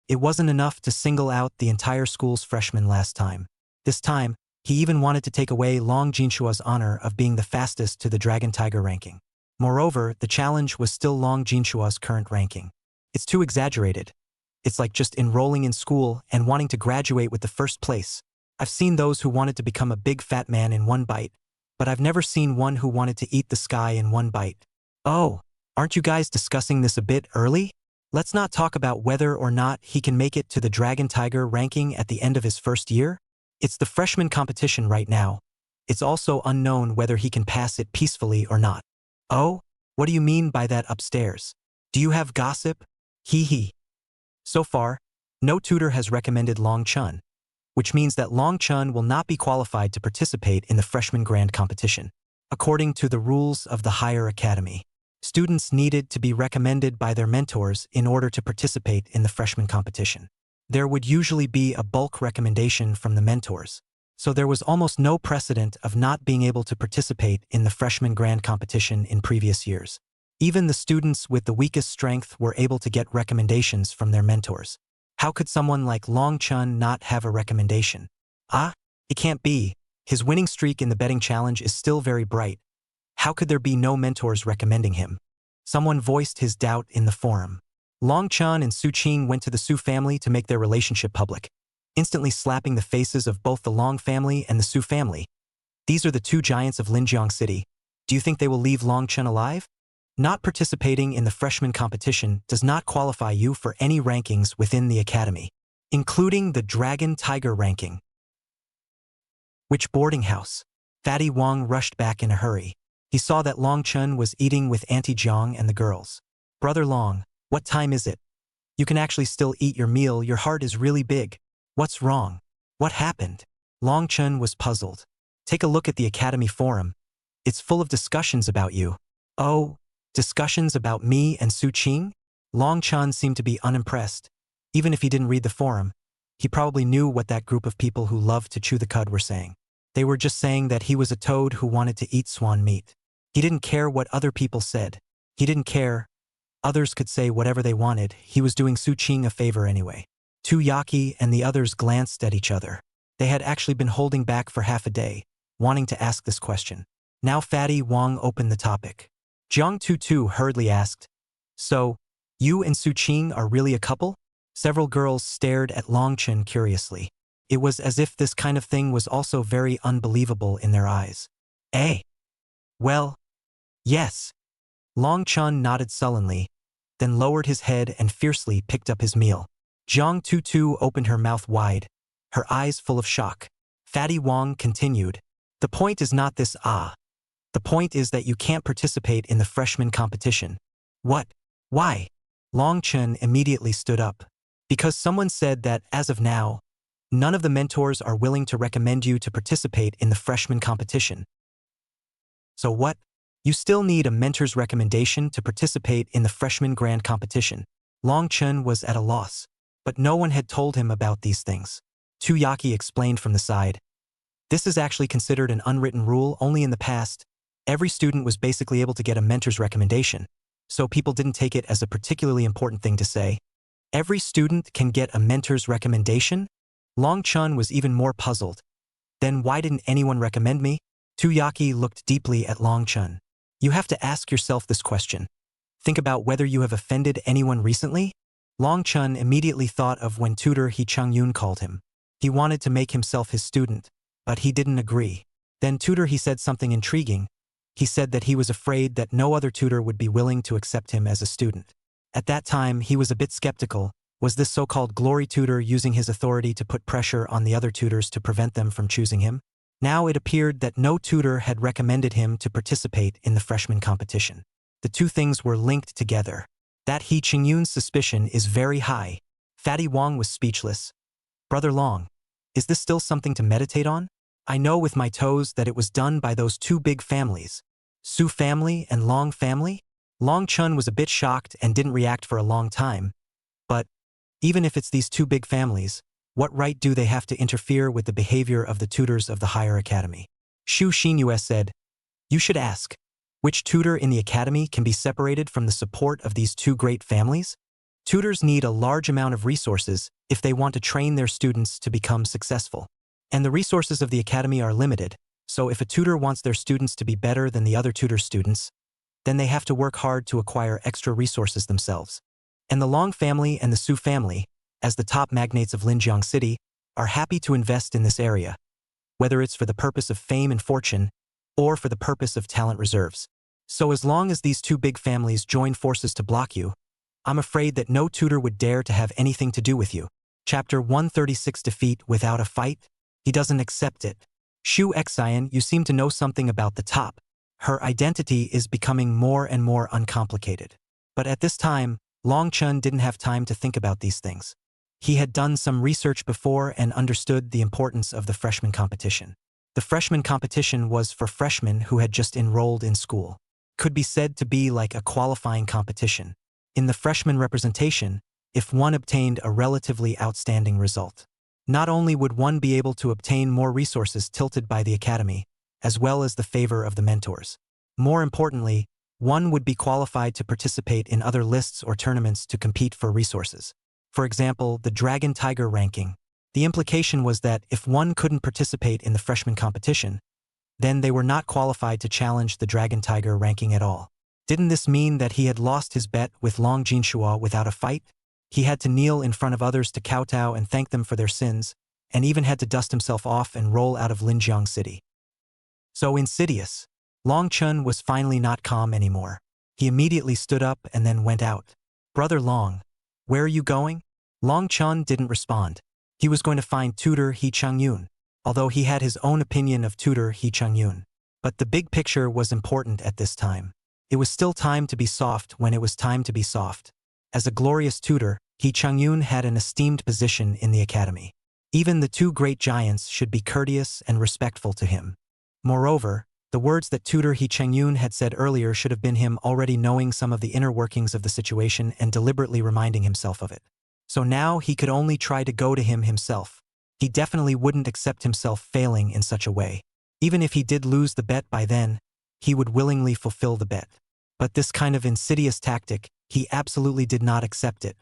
It wasn't enough to single out the entire school's freshmen last time. This time, he even wanted to take away Long Jinshua's honor of being the fastest to the Dragon Tiger ranking. Moreover, the challenge was still Long Jinshua's current ranking. It's too exaggerated. It's like just enrolling in school and wanting to graduate with the first place. I've seen those who wanted to become a big fat man in one bite, but I've never seen one who wanted to eat the sky in one bite. Oh, aren't you guys discussing this a bit early? Let's not talk about whether or not he can make it to the Dragon Tiger ranking at the end of his first year. It's the freshman competition right now. It's also unknown whether he can pass it peacefully or not. Oh, what do you mean by that upstairs? Do you have gossip? Hee hee. So far, no tutor has recommended Long Chun, which means that Long Chun will not be qualified to participate in the freshman grand competition. According to the rules of the higher academy, students needed to be recommended by their mentors in order to participate in the freshman competition. There would usually be a bulk recommendation from the mentors, so there was almost no precedent of not being able to participate in the freshman grand competition in previous years. Even the students with the weakest strength were able to get recommendations from their mentors. How could someone like Long Chun not have a recommendation? Ah, it can't be. His winning streak in the betting challenge is still very bright. How could there be no mentors recommending him? Someone voiced his doubt in the forum. Long Chun and Su Qing went to the Su family to make their relationship public, instantly slapping the faces of both the Long family and the Su family. These are the two giants of Linjiang City. Do you think they will leave Long Chun alive? Not participating in the freshman competition does not qualify you for any rankings within the academy, including the Dragon Tiger ranking. Which boarding house? Fatty Wang rushed back in a hurry. He saw that Long Chun was eating with Auntie Jiang and the girls. Brother Long, what time is it? You can actually still eat your meal, your heart is really big. What's wrong? What happened? Long Chun was puzzled. Take a look at the academy forum. It's full of discussions about you. Oh, discussions about me and Su Qing? Long Chun seemed to be unimpressed. Even if he didn't read the forum, he probably knew what that group of people who loved to chew the cud were saying. They were just saying that he was a toad who wanted to eat swan meat. He didn't care what other people said. He didn't care. Others could say whatever they wanted. He was doing Su Qing a favor anyway. Tu Yaki and the others glanced at each other. They had actually been holding back for half a day, wanting to ask this question. Now Fatty Wang opened the topic. Jiang Tutu hurriedly asked, "So, you and Su Qing are really a couple?" Several girls stared at Long Chun curiously. It was as if this kind of thing was also very unbelievable in their eyes. Eh? Well, yes. Long Chun nodded sullenly, then lowered his head and fiercely picked up his meal. Jiang Tutu opened her mouth wide, her eyes full of shock. Fatty Wang continued, "The point is not this, The point is that you can't participate in the freshman competition." What? Why? Long Chun immediately stood up. Because someone said that, as of now, none of the mentors are willing to recommend you to participate in the freshman competition. So what? You still need a mentor's recommendation to participate in the freshman grand competition. Long Chun was at a loss, but no one had told him about these things. Tu Yaki explained from the side. This is actually considered an unwritten rule. Only in the past, every student was basically able to get a mentor's recommendation, so people didn't take it as a particularly important thing to say. Every student can get a mentor's recommendation? Long Chun was even more puzzled. Then why didn't anyone recommend me? Tu Yaki looked deeply at Long Chun. You have to ask yourself this question. Think about whether you have offended anyone recently? Long Chun immediately thought of when tutor He Changyun called him. He wanted to make himself his student, but he didn't agree. Then tutor He said something intriguing. He said that he was afraid that no other tutor would be willing to accept him as a student. At that time, he was a bit skeptical. Was this so-called glory tutor using his authority to put pressure on the other tutors to prevent them from choosing him? Now it appeared that no tutor had recommended him to participate in the freshman competition. The two things were linked together. That He Qingyun's suspicion is very high. Fatty Wong was speechless. Brother Long, is this still something to meditate on? I know with my toes that it was done by those two big families. Su family and Long family? Long Chun was a bit shocked and didn't react for a long time. But, even if it's these two big families, what right do they have to interfere with the behavior of the tutors of the higher academy? Xu Xinyue said, you should ask. Which tutor in the academy can be separated from the support of these two great families? Tutors need a large amount of resources if they want to train their students to become successful. And the resources of the academy are limited, so if a tutor wants their students to be better than the other tutor's students, then they have to work hard to acquire extra resources themselves. And the Long family and the Su family, as the top magnates of Linjiang City, are happy to invest in this area, whether it's for the purpose of fame and fortune, or for the purpose of talent reserves. So as long as these two big families join forces to block you, I'm afraid that no tutor would dare to have anything to do with you. Chapter 136 Defeat without a fight? He doesn't accept it. Xu Xian, you seem to know something about the top. Her identity is becoming more and more uncomplicated. But at this time, Long Chun didn't have time to think about these things. He had done some research before and understood the importance of the freshman competition. The freshman competition was for freshmen who had just enrolled in school. Could be said to be like a qualifying competition. In the freshman representation, if one obtained a relatively outstanding result, not only would one be able to obtain more resources tilted by the academy, as well as the favor of the mentors. More importantly, one would be qualified to participate in other lists or tournaments to compete for resources. For example, the Dragon Tiger ranking. The implication was that if one couldn't participate in the freshman competition, then they were not qualified to challenge the Dragon Tiger ranking at all. Didn't this mean that he had lost his bet with Long Jinshua without a fight? He had to kneel in front of others to kowtow and thank them for their sins, and even had to dust himself off and roll out of Linjiang City. So insidious. Long Chun was finally not calm anymore. He immediately stood up and then went out. Brother Long, where are you going? Long Chun didn't respond. He was going to find tutor He Changyun, although he had his own opinion of tutor He Changyun. But the big picture was important at this time. It was still time to be soft when it was time to be soft. As a glorious tutor, He Changyun had an esteemed position in the academy. Even the two great giants should be courteous and respectful to him. Moreover, the words that tutor He Changyun had said earlier should have been him already knowing some of the inner workings of the situation and deliberately reminding himself of it. So now he could only try to go to him himself. He definitely wouldn't accept himself failing in such a way. Even if he did lose the bet by then, he would willingly fulfill the bet. But this kind of insidious tactic, he absolutely did not accept it.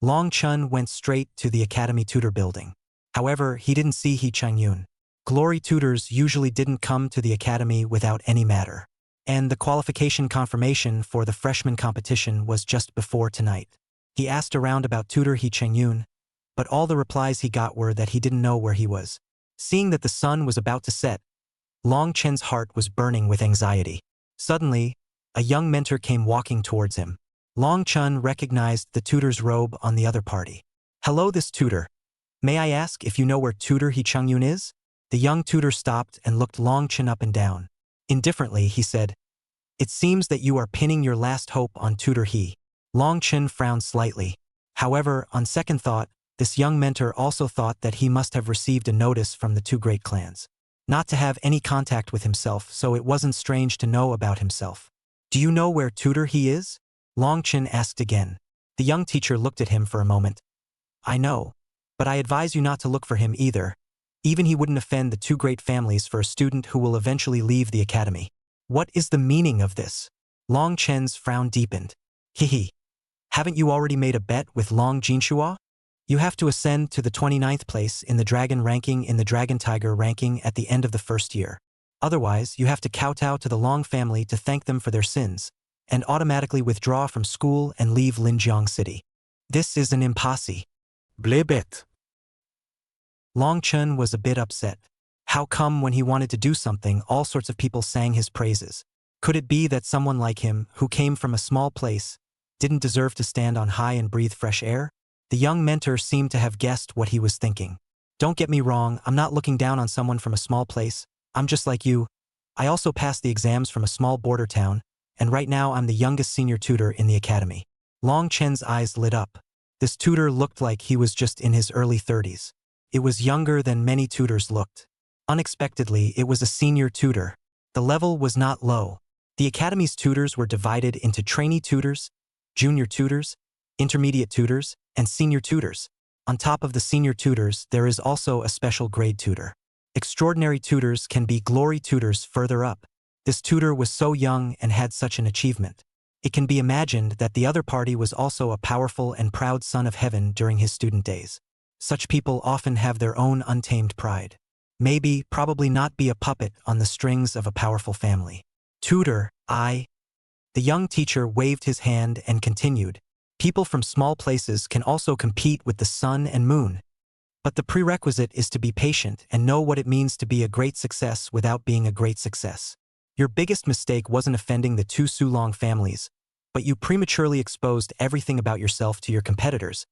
Long Chun went straight to the academy tutor building. However, he didn't see He Changyun. Glory tutors usually didn't come to the academy without any matter. And the qualification confirmation for the freshman competition was just before tonight. He asked around about tutor He Changyun, but all the replies he got were that he didn't know where he was. Seeing that the sun was about to set, Long Chen's heart was burning with anxiety. Suddenly, a young mentor came walking towards him. Long Chun recognized the tutor's robe on the other party. Hello, this tutor. May I ask if you know where tutor He Changyun is? The young tutor stopped and looked Long Chun up and down. Indifferently, he said, it seems that you are pinning your last hope on tutor He. Long Chun frowned slightly. However, on second thought, this young mentor also thought that he must have received a notice from the two great clans. Not to have any contact with himself, so it wasn't strange to know about himself. Do you know where tutor He is? Long Chun asked again. The young teacher looked at him for a moment. I know, but I advise you not to look for him either. Even he wouldn't offend the two great families for a student who will eventually leave the academy. What is the meaning of this? Long Chen's frown deepened. Hihi. Haven't you already made a bet with Long Jinshua? You have to ascend to the 29th place in the Dragon ranking in the Dragon Tiger ranking at the end of the first year. Otherwise, you have to kowtow to the Long family to thank them for their sins, and automatically withdraw from school and leave Linjiang City. This is an impasse. Blebet. Long Chun was a bit upset. How come when he wanted to do something, all sorts of people sang his praises? Could it be that someone like him, who came from a small place, didn't deserve to stand on high and breathe fresh air? The young mentor seemed to have guessed what he was thinking. Don't get me wrong, I'm not looking down on someone from a small place. I'm just like you. I also passed the exams from a small border town, and right now I'm the youngest senior tutor in the academy. Long Chen's eyes lit up. This tutor looked like he was just in his early 30s. It was younger than many tutors looked. Unexpectedly, it was a senior tutor. The level was not low. The academy's tutors were divided into trainee tutors, junior tutors, intermediate tutors, and senior tutors. On top of the senior tutors, there is also a special grade tutor. Extraordinary tutors can be glory tutors further up. This tutor was so young and had such an achievement. It can be imagined that the other party was also a powerful and proud son of heaven during his student days. Such people often have their own untamed pride. Maybe, probably not be a puppet on the strings of a powerful family. Tutor, I. The young teacher waved his hand and continued. People from small places can also compete with the sun and moon. But the prerequisite is to be patient and know what it means to be a great success without being a great success. Your biggest mistake wasn't offending the two Sulong families, but you prematurely exposed everything about yourself to your competitors.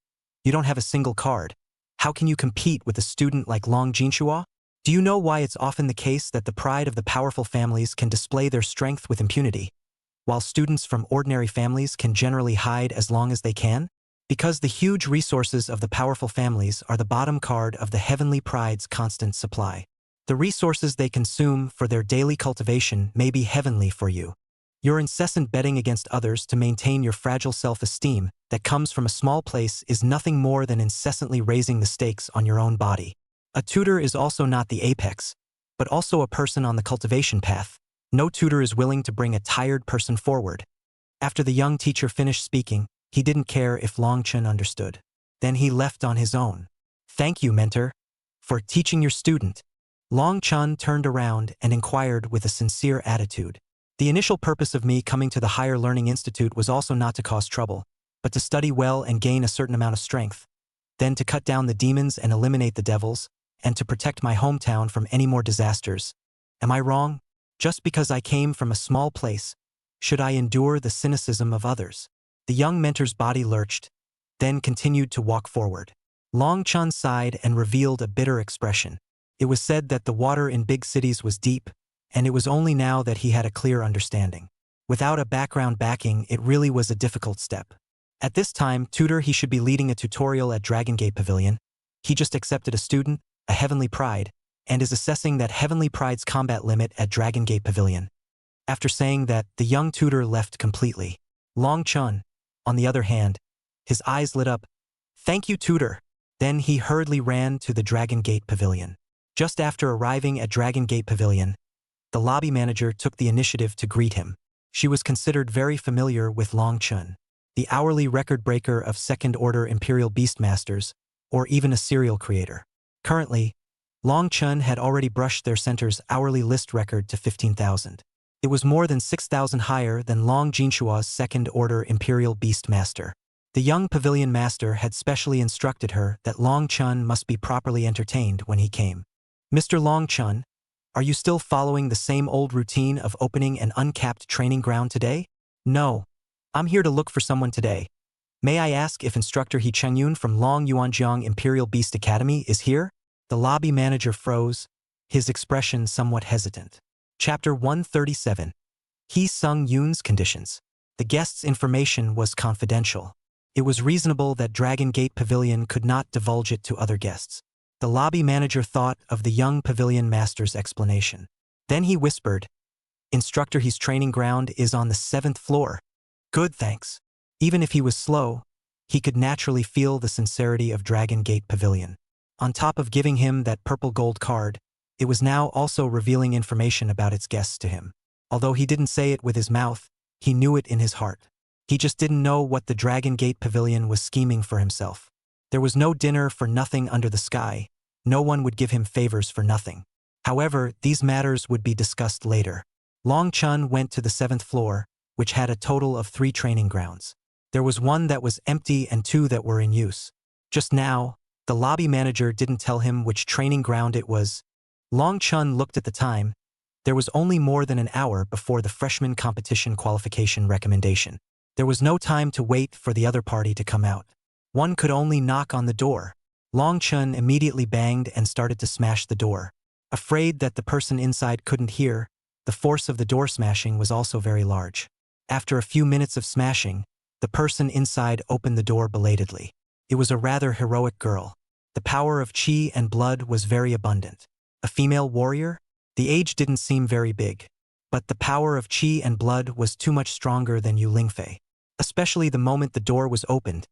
You don't have a single card. How can you compete with a student like Long Jinshua? Do you know why it's often the case that the pride of the powerful families can display their strength with impunity, while students from ordinary families can generally hide as long as they can? Because the huge resources of the powerful families are the bottom card of the heavenly pride's constant supply. The resources they consume for their daily cultivation may be heavenly for you. Your incessant betting against others to maintain your fragile self-esteem that comes from a small place is nothing more than incessantly raising the stakes on your own body. A tutor is also not the apex, but also a person on the cultivation path. No tutor is willing to bring a tired person forward. After the young teacher finished speaking, he didn't care if Long Chen understood. Then he left on his own. Thank you, mentor, for teaching your student. Long Chen turned around and inquired with a sincere attitude. The initial purpose of me coming to the Higher Learning Institute was also not to cause trouble, but to study well and gain a certain amount of strength, then to cut down the demons and eliminate the devils, and to protect my hometown from any more disasters. Am I wrong? Just because I came from a small place, should I endure the cynicism of others? The young mentor's body lurched, then continued to walk forward. Long Chen sighed and revealed a bitter expression. It was said that the water in big cities was deep, and it was only now that he had a clear understanding. Without a background backing, it really was a difficult step. At this time, tutor, he should be leading a tutorial at Dragon Gate Pavilion. He just accepted a student, a Heavenly Pride, and is assessing that Heavenly Pride's combat limit at Dragon Gate Pavilion. After saying that, the young tutor left completely. Long Chen, on the other hand, his eyes lit up. Thank you, tutor. Then he hurriedly ran to the Dragon Gate Pavilion. Just after arriving at Dragon Gate Pavilion, the lobby manager took the initiative to greet him. She was considered very familiar with Long Chen, the hourly record breaker of second-order Imperial Beastmasters, or even a serial creator. Currently, Long Chen had already brushed their center's hourly list record to 15,000. It was more than 6,000 higher than Long Jinshua's second-order Imperial Beastmaster. The young pavilion master had specially instructed her that Long Chen must be properly entertained when he came. Mr. Long Chen, are you still following the same old routine of opening an uncapped training ground today? No. I'm here to look for someone today. May I ask if instructor He Chengyun from Long Yuanjiang Imperial Beast Academy is here? The lobby manager froze, his expression somewhat hesitant. Chapter 137. He Sung Yun's conditions. The guest's information was confidential. It was reasonable that Dragon Gate Pavilion could not divulge it to other guests. The lobby manager thought of the young pavilion master's explanation. Then he whispered, Instructor He's training ground is on the 7th floor. Good, thanks. Even if he was slow, he could naturally feel the sincerity of Dragon Gate Pavilion. On top of giving him that purple gold card, it was now also revealing information about its guests to him. Although he didn't say it with his mouth, he knew it in his heart. He just didn't know what the Dragon Gate Pavilion was scheming for himself. There was no dinner for nothing under the sky. No one would give him favors for nothing. However, these matters would be discussed later. Long Chen went to the 7th floor, which had a total of 3 training grounds. There was one that was empty and 2 that were in use. Just now, the lobby manager didn't tell him which training ground it was. Long Chun looked at the time. There was only more than an hour before the freshman competition qualification recommendation. There was no time to wait for the other party to come out. One could only knock on the door. Long Chun immediately banged and started to smash the door. Afraid that the person inside couldn't hear, the force of the door smashing was also very large. After a few minutes of smashing, the person inside opened the door belatedly. It was a rather heroic girl. The power of qi and blood was very abundant. A female warrior? The age didn't seem very big. But the power of qi and blood was too much stronger than Yu Lingfei. Especially the moment the door was opened,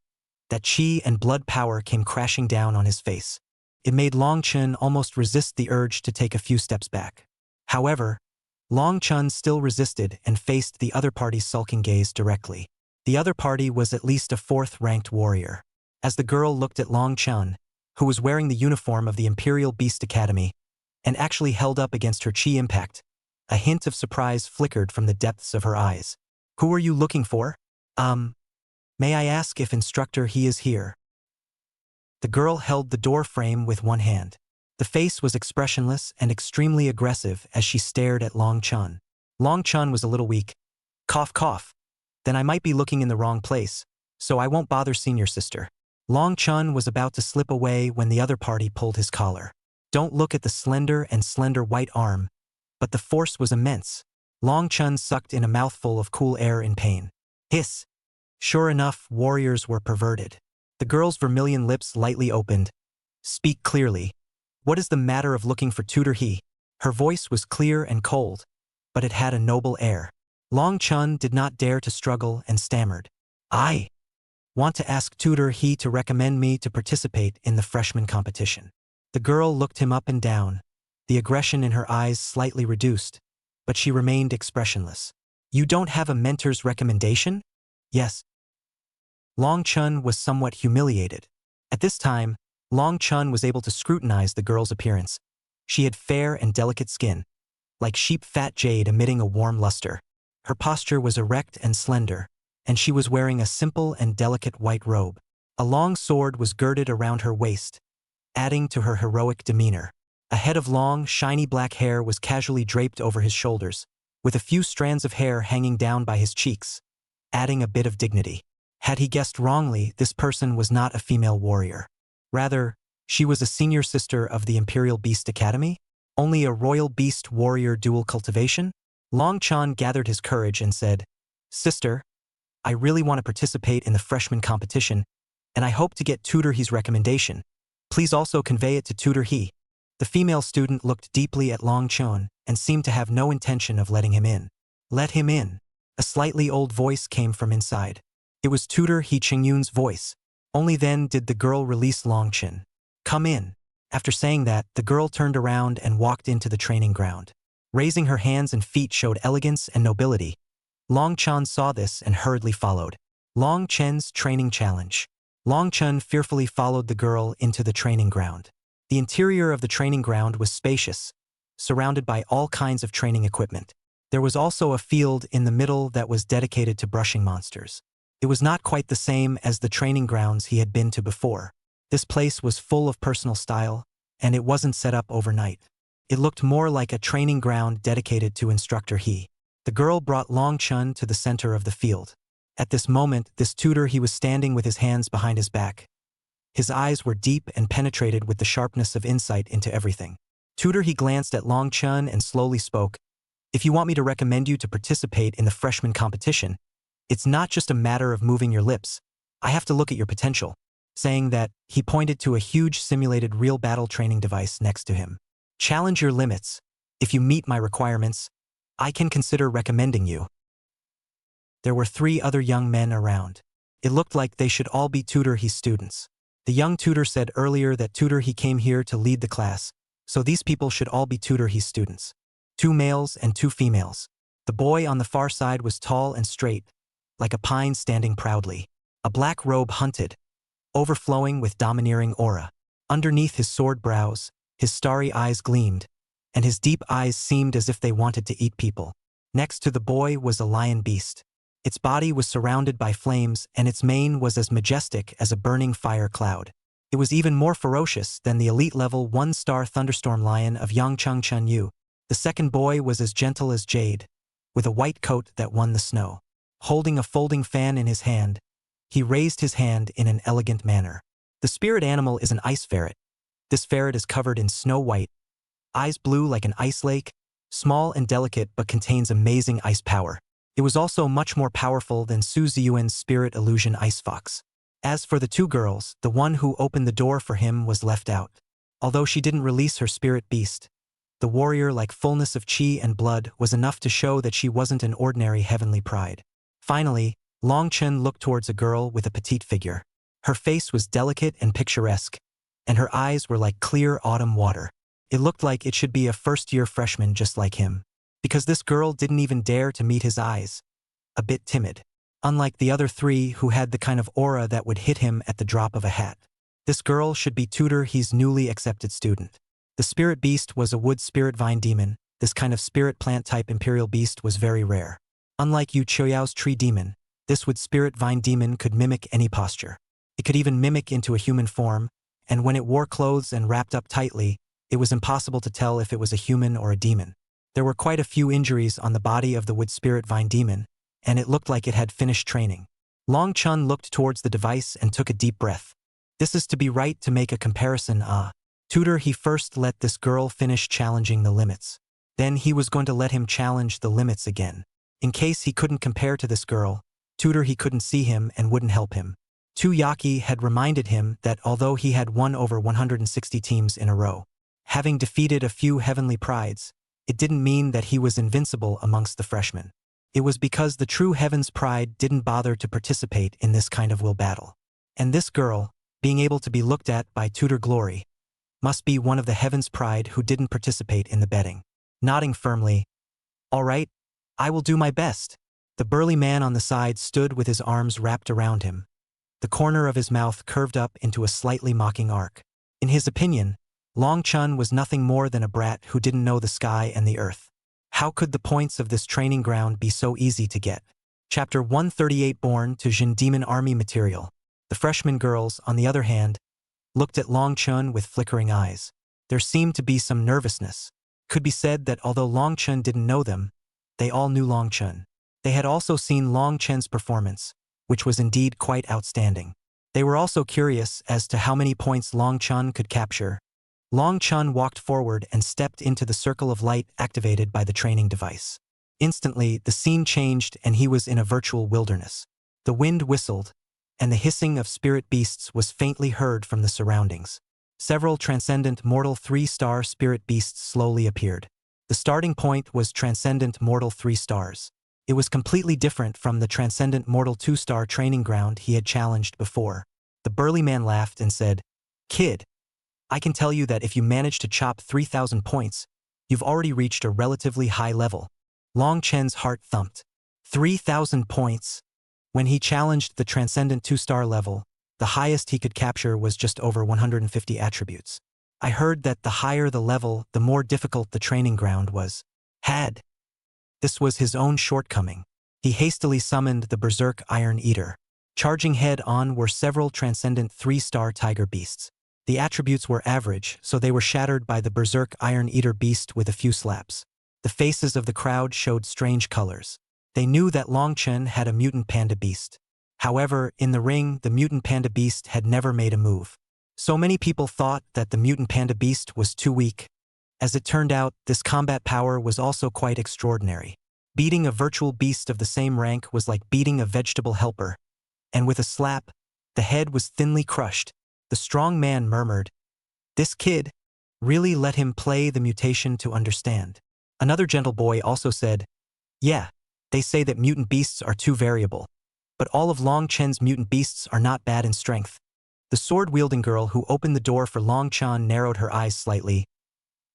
that qi and blood power came crashing down on his face. It made Long Chun almost resist the urge to take a few steps back. However, Long Chun still resisted and faced the other party's sulking gaze directly. The other party was at least a fourth-ranked warrior. As the girl looked at Long Chun, who was wearing the uniform of the Imperial Beast Academy, and actually held up against her qi impact, a hint of surprise flickered from the depths of her eyes. "Who are you looking for? May I ask if Instructor He is here?" The girl held the door frame with one hand. The face was expressionless and extremely aggressive as she stared at Long Chun. Long Chun was a little weak. Cough, cough. Then I might be looking in the wrong place, so I won't bother senior sister. Long Chun was about to slip away when the other party pulled his collar. Don't look at the slender white arm, but the force was immense. Long Chun sucked in a mouthful of cool air in pain. Hiss. Sure enough, warriors were perverted. The girl's vermilion lips lightly opened. Speak clearly. What is the matter of looking for Tutor He? Her voice was clear and cold, but it had a noble air. Long Chun did not dare to struggle and stammered. I want to ask Tutor He to recommend me to participate in the freshman competition. The girl looked him up and down, the aggression in her eyes slightly reduced, but she remained expressionless. You don't have a mentor's recommendation? Yes. Long Chun was somewhat humiliated. At this time, Long Chun was able to scrutinize the girl's appearance. She had fair and delicate skin, like sheep-fat jade emitting a warm luster. Her posture was erect and slender, and she was wearing a simple and delicate white robe. A long sword was girded around her waist, adding to her heroic demeanor. A head of long, shiny black hair was casually draped over his shoulders, with a few strands of hair hanging down by his cheeks, adding a bit of dignity. Had he guessed wrongly, this person was not a female warrior. Rather, she was a senior sister of the Imperial Beast Academy? Only a royal beast warrior dual cultivation? Long Chun gathered his courage and said, Sister, I really want to participate in the freshman competition, and I hope to get Tutor He's recommendation. Please also convey it to Tutor He. The female student looked deeply at Long Chun and seemed to have no intention of letting him in. Let him in. A slightly old voice came from inside. It was Tutor He Qingyun's voice. Only then did the girl release Long Chun. Come in. After saying that, the girl turned around and walked into the training ground. Raising her hands and feet showed elegance and nobility. Long Chun saw this and hurriedly followed. Long Chen's training challenge. Long Chun fearfully followed the girl into the training ground. The interior of the training ground was spacious, surrounded by all kinds of training equipment. There was also a field in the middle that was dedicated to brushing monsters. It was not quite the same as the training grounds he had been to before. This place was full of personal style, and it wasn't set up overnight. It looked more like a training ground dedicated to Instructor He. The girl brought Long Chun to the center of the field. At this moment, this tutor he was standing with his hands behind his back. His eyes were deep and penetrated with the sharpness of insight into everything. Tutor He glanced at Long Chun and slowly spoke. If you want me to recommend you to participate in the freshman competition, it's not just a matter of moving your lips. I have to look at your potential. Saying that, he pointed to a huge simulated real battle training device next to him. Challenge your limits. If you meet my requirements, I can consider recommending you. There were 3 other young men around. It looked like they should all be Tutor He's students. The young tutor said earlier that Tutor He came here to lead the class, so these people should all be Tutor He's students. 2 males and 2 females. The boy on the far side was tall and straight, like a pine standing proudly. A black robe hunted, overflowing with domineering aura. Underneath his sword brows, his starry eyes gleamed, and his deep eyes seemed as if they wanted to eat people. Next to the boy was a lion beast. Its body was surrounded by flames and its mane was as majestic as a burning fire cloud. It was even more ferocious than the elite-level 1-star thunderstorm lion of Yangcheng Chunyu. The second boy was as gentle as jade, with a white coat that won the snow. Holding a folding fan in his hand, he raised his hand in an elegant manner. The spirit animal is an ice ferret. This ferret is covered in snow white, eyes blue like an ice lake, small and delicate but contains amazing ice power. It was also much more powerful than Su Ziyuan's spirit illusion ice fox. As for the two girls, the one who opened the door for him was left out. Although she didn't release her spirit beast, the warrior-like fullness of chi and blood was enough to show that she wasn't an ordinary heavenly pride. Finally, Long Chen looked towards a girl with a petite figure. Her face was delicate and picturesque, and her eyes were like clear autumn water. It looked like it should be a first-year freshman just like him, because this girl didn't even dare to meet his eyes. A bit timid. Unlike the other three who had the kind of aura that would hit him at the drop of a hat. This girl should be Tutor He's newly accepted student. The spirit beast was a wood spirit vine demon. This kind of spirit plant type imperial beast was very rare. Unlike Yu Choyao's tree demon, this wood spirit vine demon could mimic any posture. It could even mimic into a human form, and when it wore clothes and wrapped up tightly, it was impossible to tell if it was a human or a demon. There were quite a few injuries on the body of the wood spirit vine demon, and it looked like it had finished training. Long Chun looked towards the device and took a deep breath. This is to be right to make a comparison. Tutor He first let this girl finish challenging the limits. Then he was going to let him challenge the limits again. In case he couldn't compare to this girl, Tutor He couldn't see him and wouldn't help him. Tu Yaki had reminded him that although he had won over 160 teams in a row, having defeated a few heavenly prides, it didn't mean that he was invincible amongst the freshmen. It was because the true Heaven's Pride didn't bother to participate in this kind of will battle. And this girl, being able to be looked at by Tutor Glory, must be one of the Heaven's Pride who didn't participate in the betting. Nodding firmly, "All right, I will do my best." The burly man on the side stood with his arms wrapped around him. The corner of his mouth curved up into a slightly mocking arc. In his opinion, Long Chun was nothing more than a brat who didn't know the sky and the earth. How could the points of this training ground be so easy to get? Chapter 138 Born to Jin Demon Army Material. The freshman girls, on the other hand, looked at Long Chun with flickering eyes. There seemed to be some nervousness. Could be said that although Long Chun didn't know them, they all knew Long Chun. They had also seen Long Chen's performance, which was indeed quite outstanding. They were also curious as to how many points Long Chun could capture. Long Chun walked forward and stepped into the circle of light activated by the training device. Instantly, the scene changed and he was in a virtual wilderness. The wind whistled, and the hissing of spirit beasts was faintly heard from the surroundings. Several transcendent mortal 3-star spirit beasts slowly appeared. The starting point was transcendent mortal 3 stars. It was completely different from the transcendent mortal 2-star training ground he had challenged before. The burly man laughed and said, "Kid, I can tell you that if you manage to chop 3,000 points, you've already reached a relatively high level." Long Chen's heart thumped. 3,000 points? When he challenged the transcendent 2-star level, the highest he could capture was just over 150 attributes. I heard that the higher the level, the more difficult the training ground was. This was his own shortcoming. He hastily summoned the Berserk Iron Eater. Charging head-on were several transcendent 3-star tiger beasts. The attributes were average, so they were shattered by the Berserk Iron Eater beast with a few slaps. The faces of the crowd showed strange colors. They knew that Long Chen had a mutant panda beast. However, in the ring, the mutant panda beast had never made a move. So many people thought that the mutant panda beast was too weak. As it turned out, this combat power was also quite extraordinary. Beating a virtual beast of the same rank was like beating a vegetable helper. And with a slap, the head was thinly crushed. The strong man murmured, "This kid, really let him play the mutation to understand." Another gentle boy also said, "Yeah, they say that mutant beasts are too variable. But all of Long Chen's mutant beasts are not bad in strength." The sword-wielding girl who opened the door for Long Chen narrowed her eyes slightly.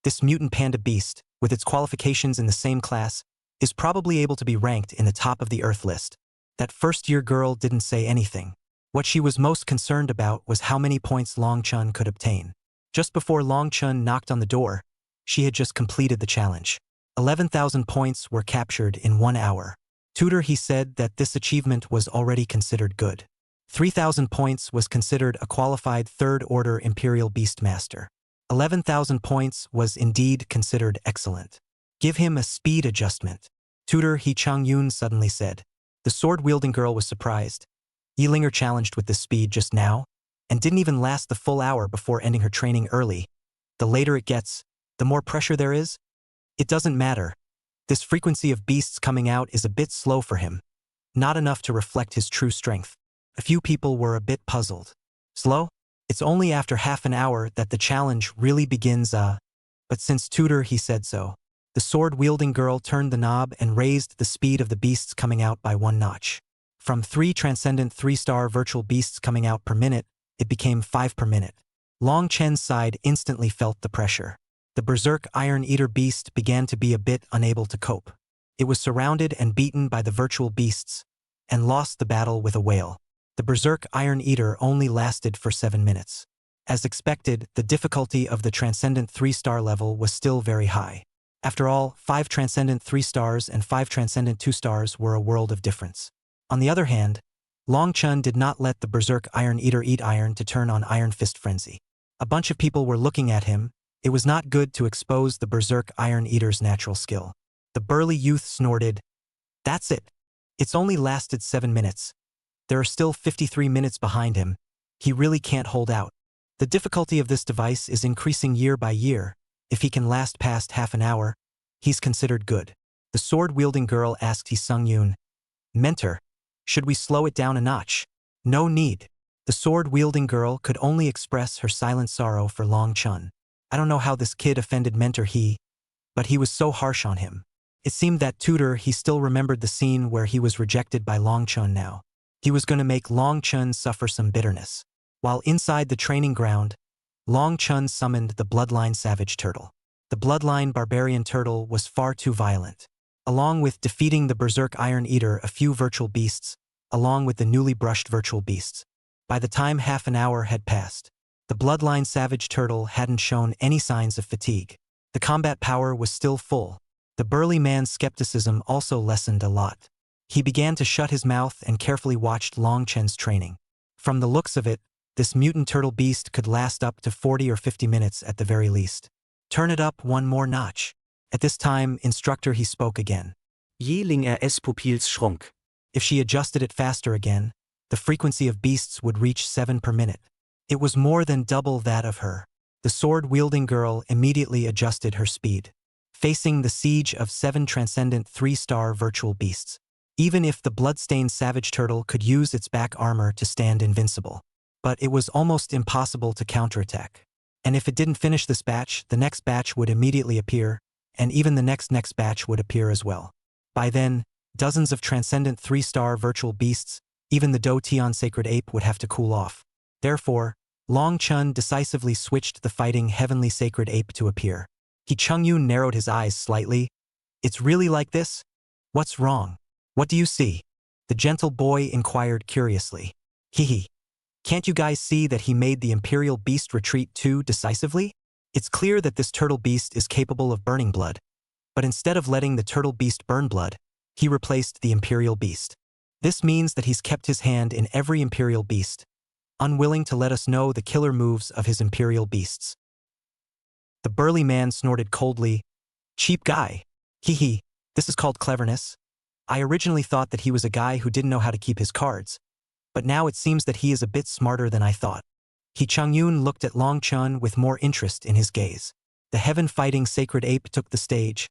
This mutant panda beast, with its qualifications in the same class, is probably able to be ranked in the top of the Earth list. That first-year girl didn't say anything. What she was most concerned about was how many points Long Chen could obtain. Just before Long Chen knocked on the door, she had just completed the challenge. 11,000 points were captured in 1 hour. Tutor He said that this achievement was already considered good. 3,000 points was considered a qualified third-order Imperial Beastmaster. 11,000 points was indeed considered excellent. Give him a speed adjustment. Tutor He Chang-yun suddenly said. The sword-wielding girl was surprised. Yilinger challenged with this speed just now, and didn't even last the full hour before ending her training early. The later it gets, the more pressure there is. It doesn't matter. This frequency of beasts coming out is a bit slow for him. Not enough to reflect his true strength. A few people were a bit puzzled. Slow? It's only after half an hour that the challenge really begins, But since Tutor He said so. The sword-wielding girl turned the knob and raised the speed of the beasts coming out by 1 notch. From 3 transcendent 3-star virtual beasts coming out per minute, it became 5 per minute. Long Chen's side instantly felt the pressure. The Berserk Iron Eater beast began to be a bit unable to cope. It was surrounded and beaten by the virtual beasts, and lost the battle with a wail. The Berserk Iron Eater only lasted for 7 minutes. As expected, the difficulty of the Transcendent 3-star level was still very high. After all, 5 Transcendent 3 stars and 5 Transcendent 2 stars were a world of difference. On the other hand, Long Chun did not let the Berserk Iron Eater eat iron to turn on Iron Fist Frenzy. A bunch of people were looking at him. It was not good to expose the Berserk Iron Eater's natural skill. The burly youth snorted. That's it. It's only lasted 7 minutes. There are still 53 minutes behind him. He really can't hold out. The difficulty of this device is increasing year by year. If he can last past half an hour, he's considered good. The sword-wielding girl asked He Sung-yoon, Mentor, should we slow it down a notch? No need. The sword-wielding girl could only express her silent sorrow for Long Chun. I don't know how this kid offended Mentor He, but he was so harsh on him. It seemed that Tutor He still remembered the scene where he was rejected by Long Chun now. He was going to make Long Chun suffer some bitterness. While inside the training ground, Long Chun summoned the Bloodline Savage Turtle. The Bloodline Barbarian Turtle was far too violent. Along with defeating the Berserk Iron Eater, a few virtual beasts, along with the newly brushed virtual beasts. By the time half an hour had passed, the Bloodline Savage Turtle hadn't shown any signs of fatigue. The combat power was still full. The burly man's skepticism also lessened a lot. He began to shut his mouth and carefully watched Long Chen's training. From the looks of it, this mutant turtle beast could last up to 40 or 50 minutes at the very least. Turn it up 1 more notch. At this time, Instructor He spoke again. Yilinger es pupils shrunk. If she adjusted it faster again, the frequency of beasts would reach 7 per minute. It was more than double that of her. The sword-wielding girl immediately adjusted her speed, facing the siege of 7 transcendent 3-star virtual beasts. Even if the bloodstained savage turtle could use its back armor to stand invincible. But it was almost impossible to counterattack. And if it didn't finish this batch, the next batch would immediately appear, and even the next batch would appear as well. By then, dozens of transcendent 3-star virtual beasts, even the Do Tian Sacred Ape would have to cool off. Therefore, Long Chun decisively switched the fighting Heavenly Sacred Ape to appear. He Chung-yoon narrowed his eyes slightly. It's really like this? What's wrong? What do you see? The gentle boy inquired curiously. Hee. Can't you guys see that he made the Imperial Beast retreat too decisively? It's clear that this turtle beast is capable of burning blood. But instead of letting the turtle beast burn blood, he replaced the Imperial Beast. This means that he's kept his hand in every Imperial Beast, unwilling to let us know the killer moves of his Imperial Beasts. The burly man snorted coldly. Cheap guy. Hee. This is called cleverness. I originally thought that he was a guy who didn't know how to keep his cards. But now it seems that he is a bit smarter than I thought. He Chung-yoon looked at Long Chun with more interest in his gaze. The heaven-fighting sacred ape took the stage,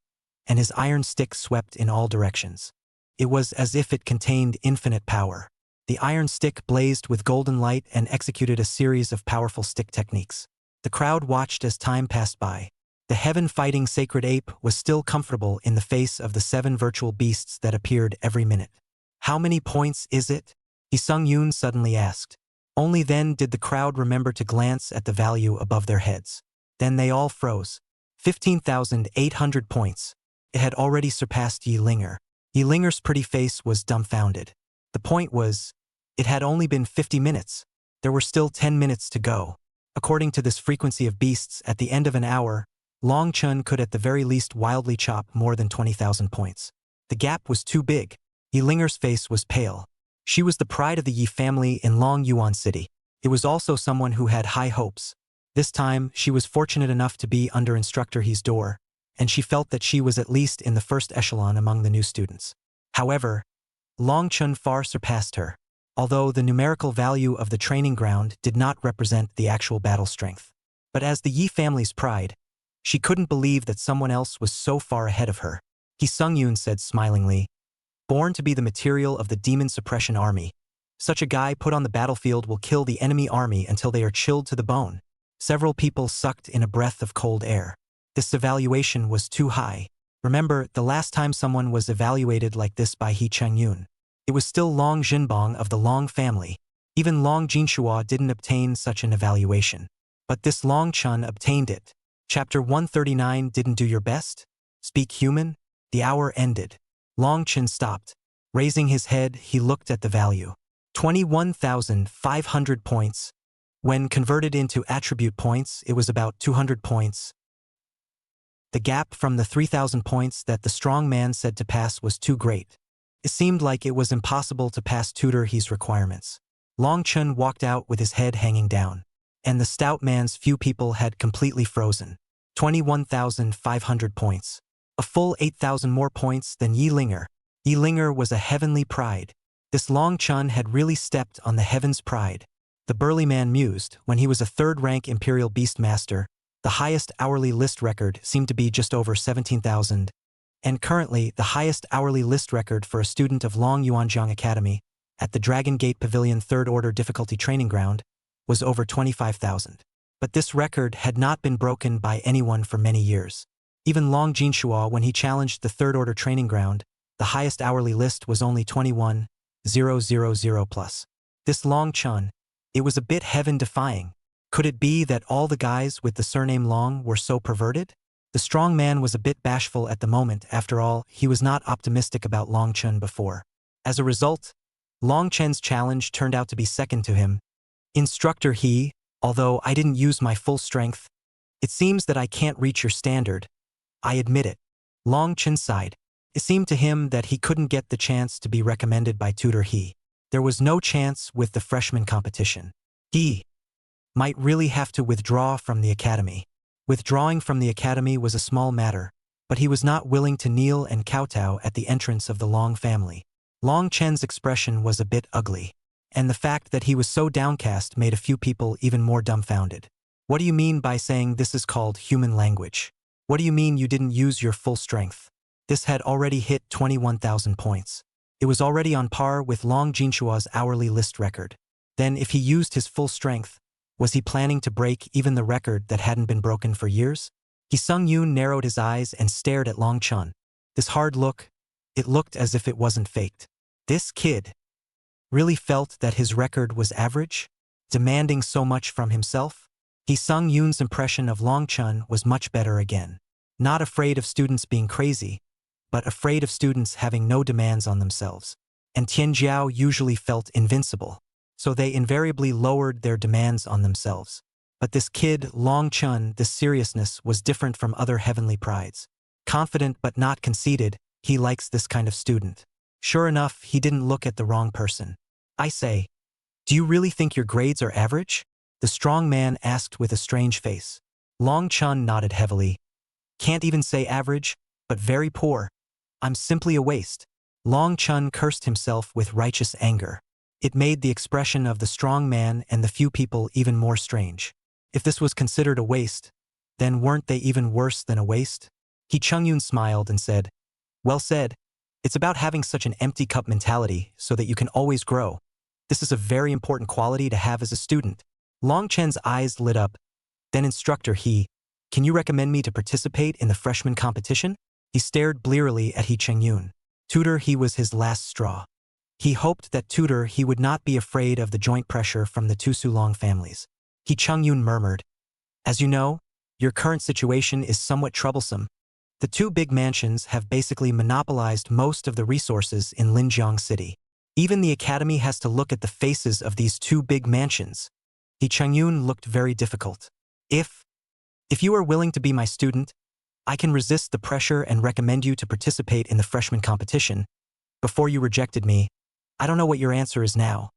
and his iron stick swept in all directions. It was as if it contained infinite power. The iron stick blazed with golden light and executed a series of powerful stick techniques. The crowd watched as time passed by. The heaven-fighting sacred ape was still comfortable in the face of the 7 virtual beasts that appeared every minute. How many points is it? He Sung-yoon suddenly asked. Only then did the crowd remember to glance at the value above their heads. Then they all froze. 15,800 points. It had already surpassed Yilinger. Yilinger's pretty face was dumbfounded. The point was, it had only been 50 minutes. There were still 10 minutes to go. According to this frequency of beasts, at the end of an hour, Long Chun could at the very least wildly chop more than 20,000 points. The gap was too big. Yilinger's face was pale. She was the pride of the Yi family in Long Yuan City. It was also someone who had high hopes. This time, she was fortunate enough to be under Instructor He's door, and she felt that she was at least in the first echelon among the new students. However, Long Chun far surpassed her, although the numerical value of the training ground did not represent the actual battle strength. But as the Yi family's pride, she couldn't believe that someone else was so far ahead of her. He Sung-yoon said smilingly, "Born to be the material of the demon suppression army. Such a guy put on the battlefield will kill the enemy army until they are chilled to the bone." Several people sucked in a breath of cold air. This evaluation was too high. Remember, the last time someone was evaluated like this by He Chang-yoon, it was still Long Jinbong of the Long family. Even Long Jinshua didn't obtain such an evaluation. But this Long Chun obtained it. Chapter 139 Didn't do your best? Speak human? The hour ended. Long Chun stopped. Raising his head, he looked at the value. 21,500 points. When converted into attribute points, it was about 200 points. The gap from the 3,000 points that the strong man said to pass was too great. It seemed like it was impossible to pass Tutor He's requirements. Long Chun walked out with his head hanging down, and the stout man's few people had completely frozen. 21,500 points. A full 8,000 more points than Yi Linger. Yi Linger was a heavenly pride. This Long Chun had really stepped on the heaven's pride. The burly man mused. When he was a third-rank Imperial Beastmaster, the highest hourly list record seemed to be just over 17,000. And currently, the highest hourly list record for a student of Long Yuanjiang Academy, at the Dragon Gate Pavilion 3rd Order Difficulty Training Ground, was over 25,000. But this record had not been broken by anyone for many years. Even Long Jinshua, when he challenged the 3rd Order Training Ground, the highest hourly list was only 21,000 plus. This Long Chun, it was a bit heaven-defying. Could it be that all the guys with the surname Long were so perverted? The strong man was a bit bashful at the moment. After all, he was not optimistic about Long Chun before. As a result, Long Chen's challenge turned out to be second to him. Instructor He, although I didn't use my full strength, it seems that I can't reach your standard. I admit it. Long Chen sighed. It seemed to him that he couldn't get the chance to be recommended by Tutor He. There was no chance with the freshman competition. He might really have to withdraw from the academy. Withdrawing from the academy was a small matter, but he was not willing to kneel and kowtow at the entrance of the Long family. Long Chen's expression was a bit ugly, and the fact that he was so downcast made a few people even more dumbfounded. What do you mean by saying this is called human language? What do you mean you didn't use your full strength? This had already hit 21,000 points. It was already on par with Long Jinshua's hourly list record. Then if he used his full strength, was he planning to break even the record that hadn't been broken for years? He Sung-yoon narrowed his eyes and stared at Long Chun. This hard look, it looked as if it wasn't faked. This kid really felt that his record was average, demanding so much from himself. He Sung-yoon's impression of Long Chun was much better again. Not afraid of students being crazy, but afraid of students having no demands on themselves. And Tianjiao usually felt invincible, so they invariably lowered their demands on themselves. But this kid, Long Chun, this seriousness was different from other heavenly prides. Confident but not conceited, he likes this kind of student. Sure enough, he didn't look at the wrong person. I say, do you really think your grades are average? The strong man asked with a strange face. Long Chun nodded heavily. Can't even say average, but very poor. I'm simply a waste. Long Chun cursed himself with righteous anger. It made the expression of the strong man and the few people even more strange. If this was considered a waste, then weren't they even worse than a waste? He Chung-yoon smiled and said, well said. It's about having such an empty cup mentality so that you can always grow. This is a very important quality to have as a student. Long Chen's eyes lit up. Then Instructor He, can you recommend me to participate in the freshman competition? He stared blearily at He Cheng-yoon. Tutor He was his last straw. He hoped that Tutor He would not be afraid of the joint pressure from the two Sulong families. He Chung-yoon murmured, as you know, your current situation is somewhat troublesome. The two big mansions have basically monopolized most of the resources in Linjiang City. Even the academy has to look at the faces of these two big mansions. He Cheng-yoon looked very difficult. If you are willing to be my student, I can resist the pressure and recommend you to participate in the freshman competition. Before you rejected me, I don't know what your answer is now.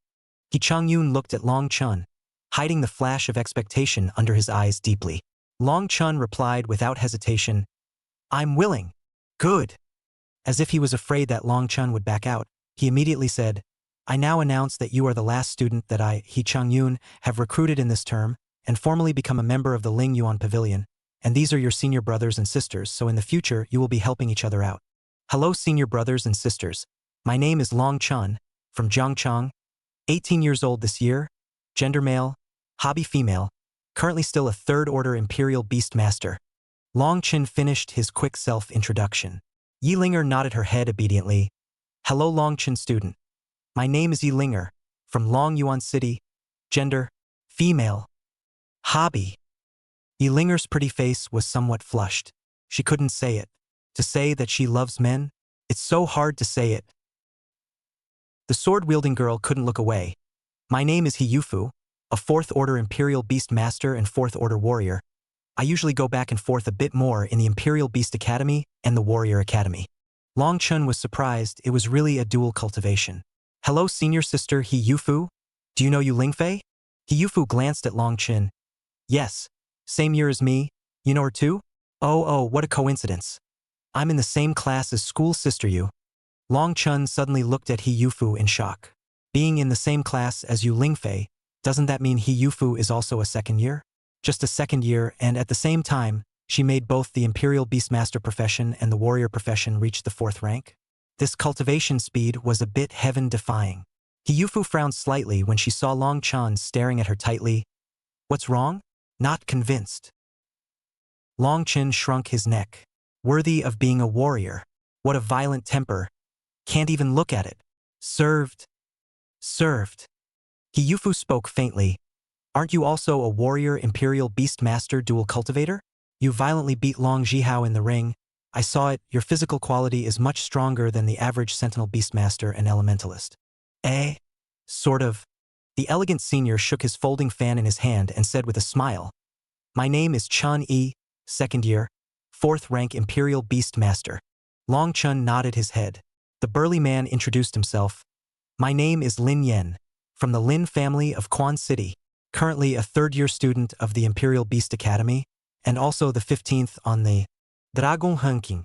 He Chang-yun looked at Long Chun, hiding the flash of expectation under his eyes deeply. Long Chun replied without hesitation, I'm willing. Good. As if he was afraid that Long Chun would back out, he immediately said, I now announce that you are the last student that I, He Chang-yun, have recruited in this term and formally become a member of the Ling Yuan Pavilion, and these are your senior brothers and sisters, so in the future you will be helping each other out. Hello senior brothers and sisters. My name is Long Chun, from Jiangchang, 18 years old this year, gender male, hobby female, currently still a third-order Imperial Beast Master. Long Chun finished his quick self-introduction. Yi Linger nodded her head obediently. Hello Long Chun student. My name is Yi Linger, from Long Yuan City, gender, female, hobby. Yi Linger's pretty face was somewhat flushed. She couldn't say it. To say that she loves men? It's so hard to say it. The sword-wielding girl couldn't look away. My name is He Yufu, a 4th Order Imperial Beast Master and 4th Order Warrior. I usually go back and forth a bit more in the Imperial Beast Academy and the Warrior Academy. Long Chun was surprised it was really a dual cultivation. Hello senior sister He Yufu? Do you know Yu Lingfei? He Yufu glanced at Long Chun. Yes. Same year as me. You know her too? Oh, what a coincidence. I'm in the same class as school sister Yu. Long Chun suddenly looked at He Yufu in shock. Being in the same class as Yu Lingfei, doesn't that mean He Yufu is also a second year? Just a second year, and at the same time, she made both the Imperial Beastmaster profession and the warrior profession reach the 4th rank? This cultivation speed was a bit heaven-defying. He Yufu frowned slightly when she saw Long Chun staring at her tightly. What's wrong? Not convinced. Long Chun shrunk his neck. Worthy of being a warrior. What a violent temper. Can't even look at it. Served. He Yufu spoke faintly. Aren't you also a warrior Imperial Beastmaster dual cultivator? You violently beat Long Jihao in the ring. I saw it, your physical quality is much stronger than the average Sentinel Beastmaster and Elementalist. Sort of. The elegant senior shook his folding fan in his hand and said with a smile, My name is Chun Yi, 2nd year, 4th rank Imperial Beastmaster. Long Chun nodded his head. The burly man introduced himself. My name is Lin Yen, from the Lin family of Quan City, currently a 3rd-year student of the Imperial Beast Academy, and also the 15th on the Dragon Hunking.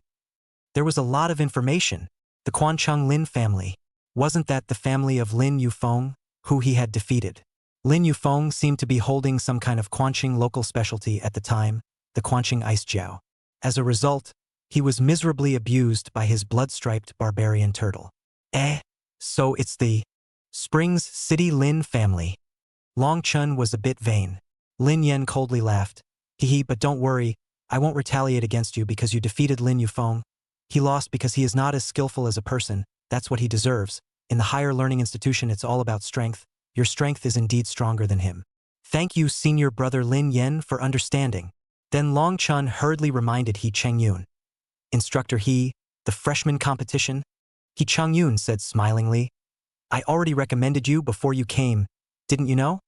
There was a lot of information. The Quancheng Lin family. Wasn't that the family of Lin Yufeng, who he had defeated? Lin Yufeng seemed to be holding some kind of Quancheng local specialty at the time, the Quancheng Ice Jiao. As a result, he was miserably abused by his blood-striped barbarian turtle. So it's the Springs City Lin family. Long Chun was a bit vain. Lin Yen coldly laughed. Hee, but don't worry, I won't retaliate against you because you defeated Lin Yufeng. He lost because he is not as skillful as a person, that's what he deserves. In the higher learning institution it's all about strength. Your strength is indeed stronger than him. Thank you senior brother Lin Yen for understanding. Then Long Chun hurriedly reminded He Chang-yun. Instructor He, the freshman competition? He Chang-yun said smilingly. I already recommended you before you came, didn't you know?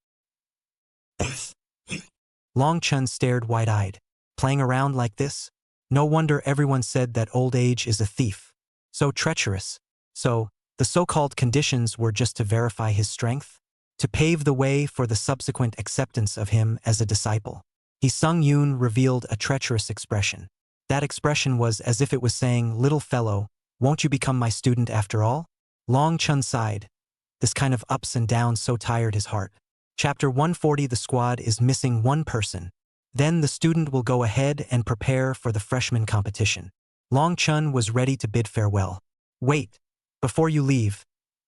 Long Chun stared wide-eyed. Playing around like this? No wonder everyone said that old age is a thief. So treacherous. So, the so-called conditions were just to verify his strength? To pave the way for the subsequent acceptance of him as a disciple. He Sung-yun revealed a treacherous expression. That expression was as if it was saying, little fellow, won't you become my student after all? Long Chun sighed. This kind of ups and downs so tired his heart. Chapter 140. The squad is missing one person. Then the student will go ahead and prepare for the freshman competition. Long Chun was ready to bid farewell. Wait. Before you leave,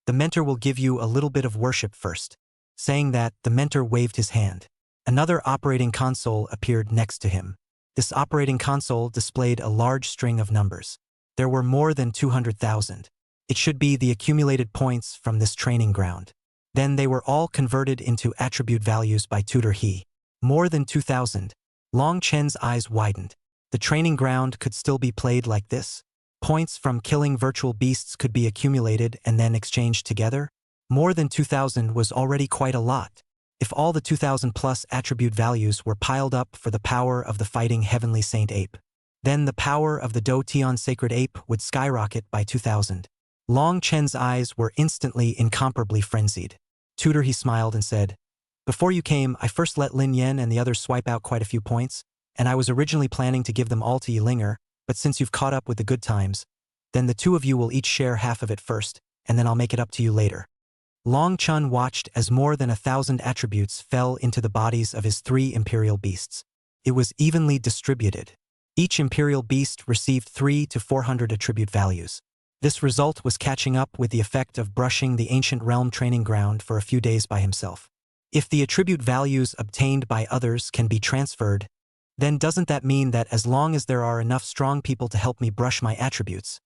the mentor will give you a little bit of worship first. Saying that, the mentor waved his hand. Another operating console appeared next to him. This operating console displayed a large string of numbers. There were more than 200,000. It should be the accumulated points from this training ground. Then they were all converted into attribute values by Tutor He. More than 2,000. Long Chen's eyes widened. The training ground could still be played like this? Points from killing virtual beasts could be accumulated and then exchanged together? More than 2,000 was already quite a lot. If all the 2,000 plus attribute values were piled up for the power of the fighting heavenly saint ape, then the power of the Do Tian sacred ape would skyrocket by 2,000. Long Chen's eyes were instantly incomparably frenzied. Tutor, he smiled and said, before you came, I first let Lin Yen and the others swipe out quite a few points, and I was originally planning to give them all to Yilinger, but since you've caught up with the good times, then the two of you will each share half of it first, and then I'll make it up to you later. Long Chen watched as more than 1,000 attributes fell into the bodies of his 3 imperial beasts. It was evenly distributed. Each imperial beast received 3 to 400 attribute values. This result was catching up with the effect of brushing the ancient realm training ground for a few days by himself. If the attribute values obtained by others can be transferred, then doesn't that mean that as long as there are enough strong people to help me brush my attributes,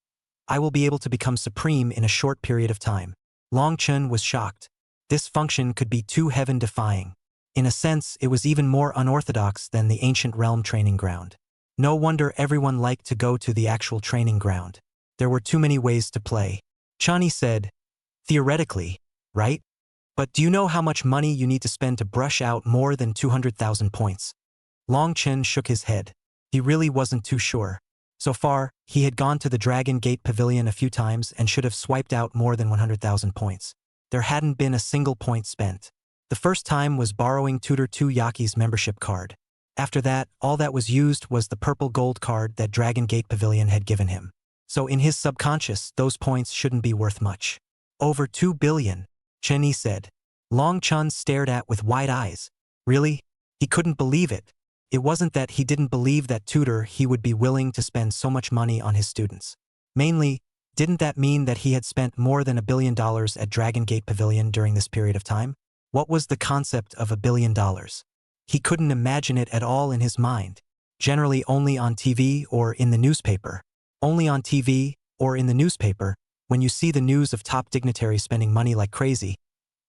I will be able to become supreme in a short period of time? Long Chen was shocked. This function could be too heaven-defying. In a sense, it was even more unorthodox than the ancient realm training ground. No wonder everyone liked to go to the actual training ground. There were too many ways to play. Chani said, theoretically, right? But do you know how much money you need to spend to brush out more than 200,000 points? Long Chen shook his head. He really wasn't too sure. So far, he had gone to the Dragon Gate Pavilion a few times and should have swiped out more than 100,000 points. There hadn't been a single point spent. The first time was borrowing Tutor 2 Yaki's membership card. After that, all that was used was the purple gold card that Dragon Gate Pavilion had given him. So in his subconscious, those points shouldn't be worth much. Over 2 billion, Chen Yi said. Long Chen stared at with wide eyes. Really? He couldn't believe it. It wasn't that he didn't believe that Tutor he would be willing to spend so much money on his students. Mainly, didn't that mean that he had spent more than $1 billion at Dragon Gate Pavilion during this period of time? What was the concept of $1 billion? He couldn't imagine it at all in his mind. Generally only on TV or in the newspaper. Only on TV or in the newspaper, when you see the news of top dignitaries spending money like crazy,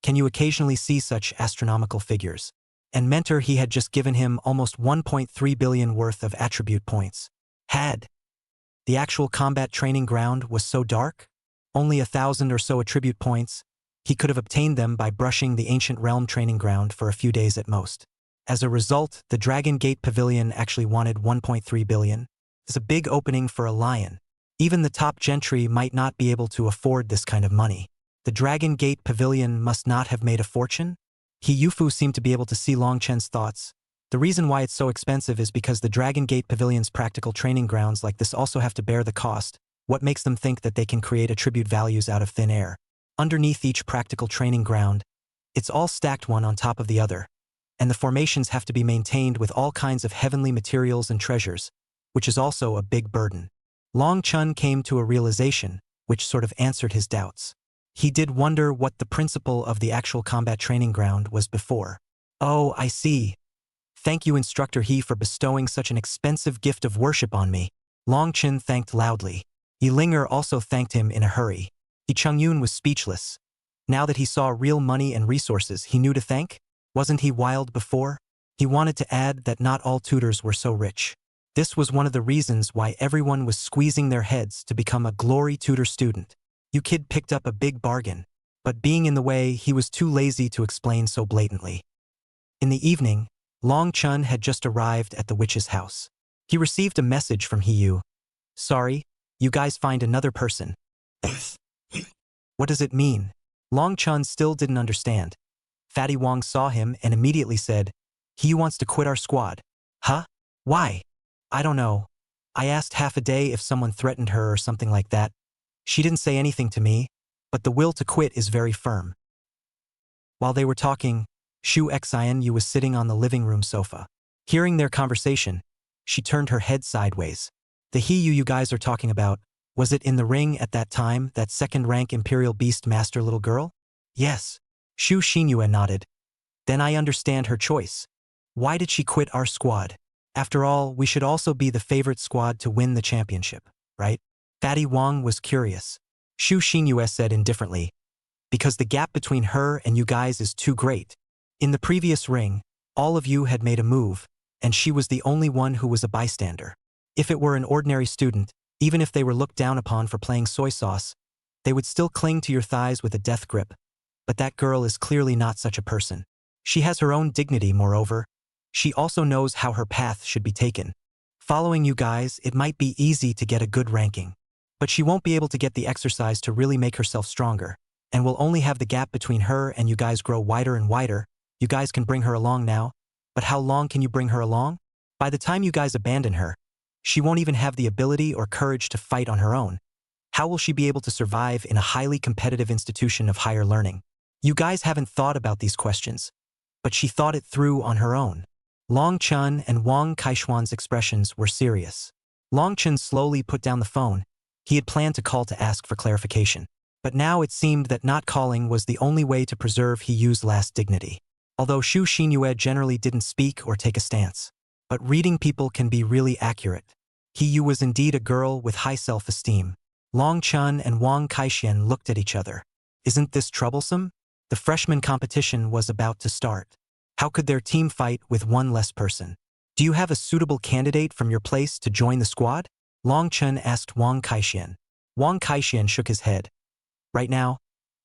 can you occasionally see such astronomical figures. And Mentor he had just given him almost 1.3 billion worth of attribute points. Had the actual combat training ground was so dark? Only 1,000 or so attribute points. He could have obtained them by brushing the ancient realm training ground for a few days at most. As a result, the Dragon Gate Pavilion actually wanted 1.3 billion. It's a big opening for a lion. Even the top gentry might not be able to afford this kind of money. The Dragon Gate Pavilion must not have made a fortune? Yufu seemed to be able to see Long Chen's thoughts. The reason why it's so expensive is because the Dragon Gate Pavilion's practical training grounds like this also have to bear the cost. What makes them think that they can create attribute values out of thin air? Underneath each practical training ground, it's all stacked one on top of the other. And the formations have to be maintained with all kinds of heavenly materials and treasures, which is also a big burden. Long Chen came to a realization, which sort of answered his doubts. He did wonder what the principle of the actual combat training ground was before. Oh, I see. Thank you, Instructor He, for bestowing such an expensive gift of worship on me. Long Chen thanked loudly. Yilinger also thanked him in a hurry. Chungyun was speechless. Now that he saw real money and resources he knew to thank, wasn't he wild before? He wanted to add that not all tutors were so rich. This was one of the reasons why everyone was squeezing their heads to become a glory tutor student. You kid picked up a big bargain, but being in the way, he was too lazy to explain so blatantly. In the evening, Long Chen had just arrived at the witch's house. He received a message from Hiyu. Sorry, you guys find another person. What does it mean? Long Chen still didn't understand. Fatty Wong saw him and immediately said, Hiyu wants to quit our squad. Huh? Why? I don't know. I asked half a day if someone threatened her or something like that. She didn't say anything to me, but the will to quit is very firm. While they were talking, Shu Xianyu was sitting on the living room sofa. Hearing their conversation, she turned her head sideways. The Hiyu you guys are talking about, was it in the ring at that time, that second-rank Imperial Beast Master little girl? Yes. Shu Xinyue nodded. Then I understand her choice. Why did she quit our squad? After all, we should also be the favorite squad to win the championship, right? Fatty Wong was curious. Shu Xinyue said indifferently. Because the gap between her and you guys is too great. In the previous ring, all of you had made a move, and she was the only one who was a bystander. If it were an ordinary student, even if they were looked down upon for playing soy sauce, they would still cling to your thighs with a death grip. But that girl is clearly not such a person. She has her own dignity, moreover. She also knows how her path should be taken. Following you guys, it might be easy to get a good ranking. But she won't be able to get the exercise to really make herself stronger, and will only have the gap between her and you guys grow wider and wider. You guys can bring her along now, but how long can you bring her along? By the time you guys abandon her, she won't even have the ability or courage to fight on her own. How will she be able to survive in a highly competitive institution of higher learning? You guys haven't thought about these questions, but she thought it through on her own. Long Chun and Wang Kaishuan's expressions were serious. Long Chun slowly put down the phone. He had planned to call to ask for clarification. But now it seemed that not calling was the only way to preserve He Yu's last dignity. Although Xu Xinyue generally didn't speak or take a stance. But reading people can be really accurate. He Yu was indeed a girl with high self-esteem. Long Chun and Wang Kaishuan looked at each other. Isn't this troublesome? The freshman competition was about to start. How could their team fight with one less person? Do you have a suitable candidate from your place to join the squad? Long Chun asked Wang Kaishuan. Wang Kaishuan shook his head. Right now?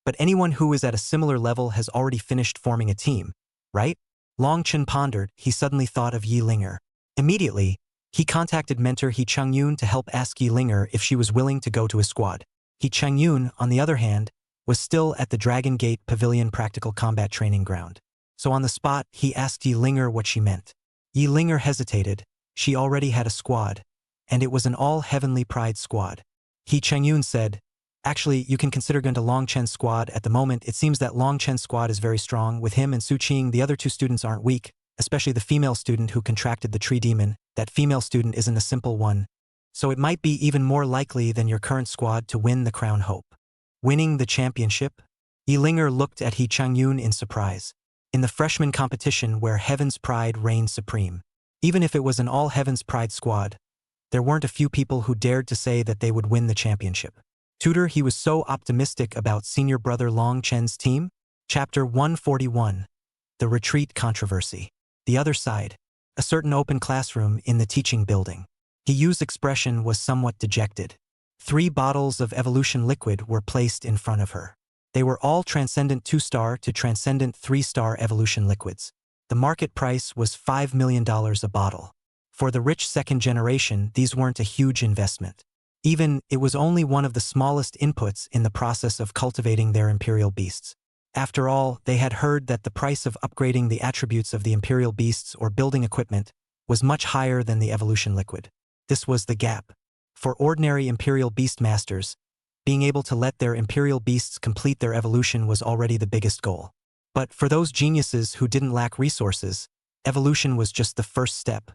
But anyone who is at a similar level has already finished forming a team, right? Long Chun pondered. He suddenly thought of Yi Linger. Immediately, he contacted mentor He Changyun to help ask Yi Linger if she was willing to go to his squad. He Changyun, on the other hand, was still at the Dragon Gate Pavilion Practical Combat Training Ground. So on the spot, he asked Yi Linger what she meant. Yi Linger hesitated. She already had a squad, and it was an all-heavenly pride squad. He Changyun said, actually, you can consider going to Long Chen's squad at the moment. It seems that Long Chen's squad is very strong. With him and Su Qing, the other two students aren't weak, especially the female student who contracted the tree demon. That female student isn't a simple one. So it might be even more likely than your current squad to win the crown hope. Winning the championship? Yi Linger looked at He Changyun in surprise. In the freshman competition where Heaven's Pride reigned supreme, even if it was an all-Heaven's Pride squad, there weren't a few people who dared to say that they would win the championship. Tutor, he was so optimistic about senior brother Long Chen's team? Chapter 141. The Retreat Controversy. The other side. A certain open classroom in the teaching building. He Yu's expression was somewhat dejected. 3 bottles of evolution liquid were placed in front of her. They were all Transcendent 2-star to Transcendent 3-star evolution liquids. The market price was $5 million a bottle. For the rich second generation, these weren't a huge investment. Even, it was only one of the smallest inputs in the process of cultivating their imperial beasts. After all, they had heard that the price of upgrading the attributes of the imperial beasts or building equipment was much higher than the evolution liquid. This was the gap. For ordinary imperial beast masters, being able to let their imperial beasts complete their evolution was already the biggest goal. But for those geniuses who didn't lack resources, evolution was just the first step.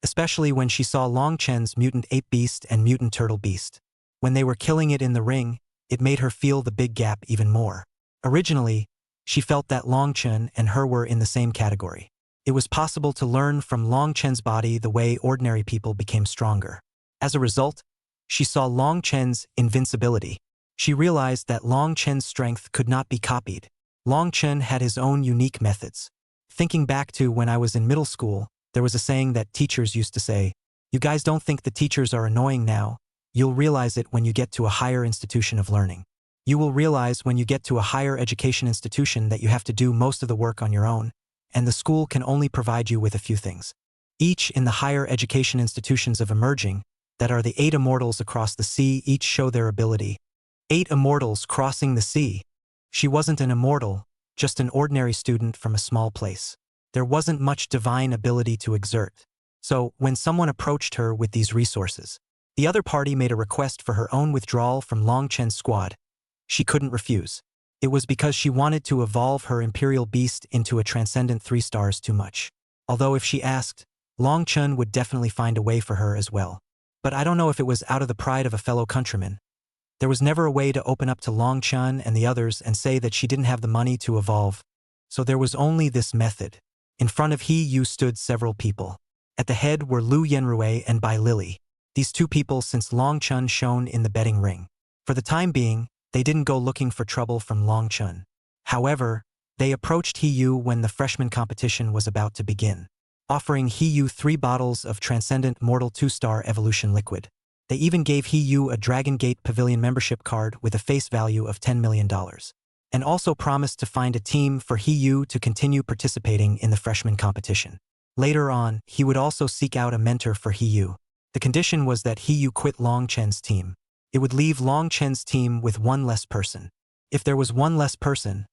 Especially when she saw Long Chen's mutant ape beast and mutant turtle beast. When they were killing it in the ring, it made her feel the big gap even more. Originally, she felt that Long Chen and her were in the same category. It was possible to learn from Long Chen's body the way ordinary people became stronger. As a result, she saw Long Chen's invincibility. She realized that Long Chen's strength could not be copied. Long Chen had his own unique methods. Thinking back to when I was in middle school, there was a saying that teachers used to say, "You guys don't think the teachers are annoying now? You'll realize it when you get to a higher institution of learning. You will realize when you get to a higher education institution that you have to do most of the work on your own, and the school can only provide you with a few things." Each in the higher education institutions of emerging, that are the 8 immortals across the sea, each show their ability. 8 immortals crossing the sea. She wasn't an immortal, just an ordinary student from a small place. There wasn't much divine ability to exert. So, when someone approached her with these resources, the other party made a request for her own withdrawal from Long Chen's squad. She couldn't refuse. It was because she wanted to evolve her imperial beast into a transcendent 3 stars too much. Although if she asked, Long Chen would definitely find a way for her as well. But I don't know if it was out of the pride of a fellow countryman. There was never a way to open up to Long Chen and the others and say that she didn't have the money to evolve. So there was only this method. In front of He Yu stood several people. At the head were Lu Yenrui and Bai Lily. These 2 people since Long Chen shone in the betting ring. For the time being, they didn't go looking for trouble from Long Chen. However, they approached He Yu when the freshman competition was about to begin, offering He Yu 3 bottles of Transcendent Mortal 2-star evolution liquid. They even gave He Yu a Dragon Gate Pavilion membership card with a face value of $10 million. And also promised to find a team for He Yu to continue participating in the freshman competition. Later on, he would also seek out a mentor for He Yu. The condition was that He Yu quit Long Chen's team. It would leave Long Chen's team with one less person. If there was one less person,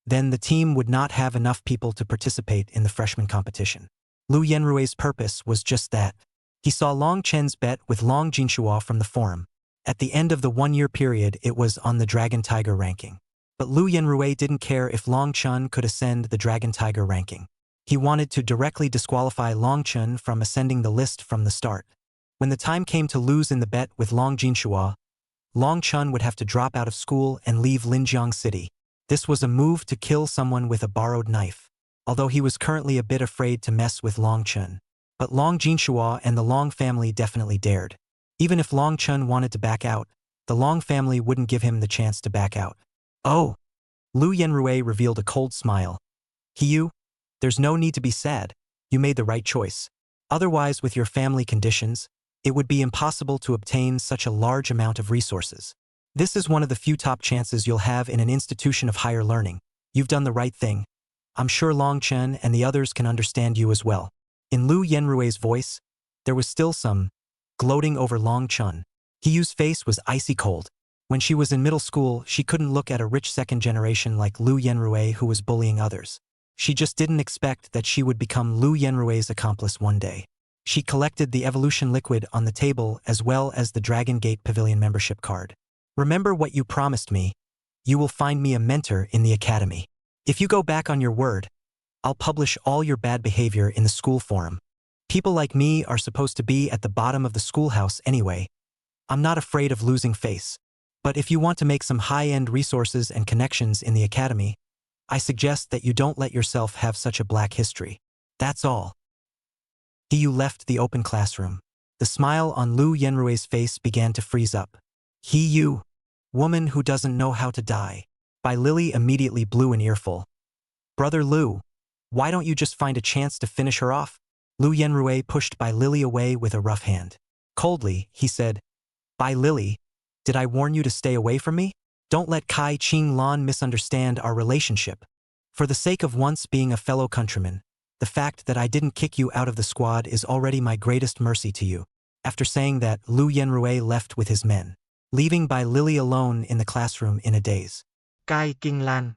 then the team would not have enough people to participate in the freshman competition. Lu Yenrue's purpose was just that. He saw Long Chen's bet with Long Jinshua from the forum. At the end of the one-year period, it was on the Dragon Tiger ranking. But Lu Yenrue didn't care if Long Chun could ascend the Dragon Tiger ranking. He wanted to directly disqualify Long Chun from ascending the list from the start. When the time came to lose in the bet with Long Jinshua, Long Chun would have to drop out of school and leave Linjiang City. This was a move to kill someone with a borrowed knife, although he was currently a bit afraid to mess with Long Chun. But Long Jinshua and the Long family definitely dared. Even if Long Chun wanted to back out, the Long family wouldn't give him the chance to back out. Oh! Lu Yenrue revealed a cold smile. Hiyu, there's no need to be sad. You made the right choice. Otherwise, with your family conditions, it would be impossible to obtain such a large amount of resources. This is one of the few top chances you'll have in an institution of higher learning. You've done the right thing. I'm sure Long Chen and the others can understand you as well. In Lu Yenrue's voice, there was still some gloating over Long Chun. Hiyu's face was icy cold. When she was in middle school, she couldn't look at a rich second generation like Lu Yenrue who was bullying others. She just didn't expect that she would become Lu Yenrue's accomplice one day. She collected the evolution liquid on the table as well as the Dragon Gate Pavilion membership card. Remember what you promised me. You will find me a mentor in the academy. If you go back on your word, I'll publish all your bad behavior in the school forum. People like me are supposed to be at the bottom of the schoolhouse anyway. I'm not afraid of losing face. But if you want to make some high-end resources and connections in the academy, I suggest that you don't let yourself have such a black history. That's all. Hiyu left the open classroom. The smile on Lu Yenrue's face began to freeze up. Hiyu, woman who doesn't know how to die. By Lily immediately blew an earful. Brother Lu, why don't you just find a chance to finish her off? Lu Yenrue pushed Bai Lily away with a rough hand. Coldly, he said, Bai Lily, did I warn you to stay away from me? Don't let Kai Ching Lan misunderstand our relationship. For the sake of once being a fellow countryman, the fact that I didn't kick you out of the squad is already my greatest mercy to you. After saying that, Lu Yenrue left with his men, leaving Bai Lily alone in the classroom in a daze. Kai King Lan,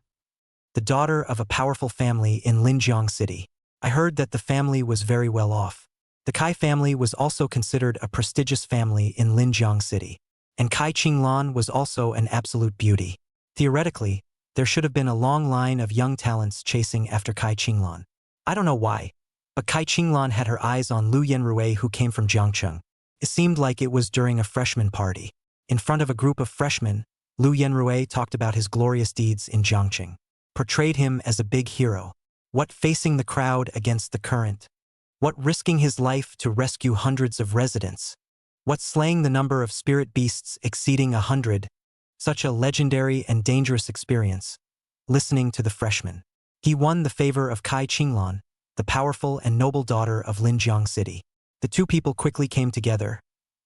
the daughter of a powerful family in Linjiang City. I heard that the family was very well off. The Kai family was also considered a prestigious family in Linjiang City. And Kai Qinglan was also an absolute beauty. Theoretically, there should have been a long line of young talents chasing after Kai Qinglan. I don't know why, but Kai Qinglan had her eyes on Lu Yenrue who came from Jiangcheng. It seemed like it was during a freshman party. In front of a group of freshmen, Lu Yenrue talked about his glorious deeds in Jiangcheng, portrayed him as a big hero. What facing the crowd against the current? What risking his life to rescue hundreds of residents? What slaying the number of spirit beasts exceeding 100? Such a legendary and dangerous experience. Listening to the freshman, he won the favor of Kai Qinglan, the powerful and noble daughter of Linjiang City. The two people quickly came together,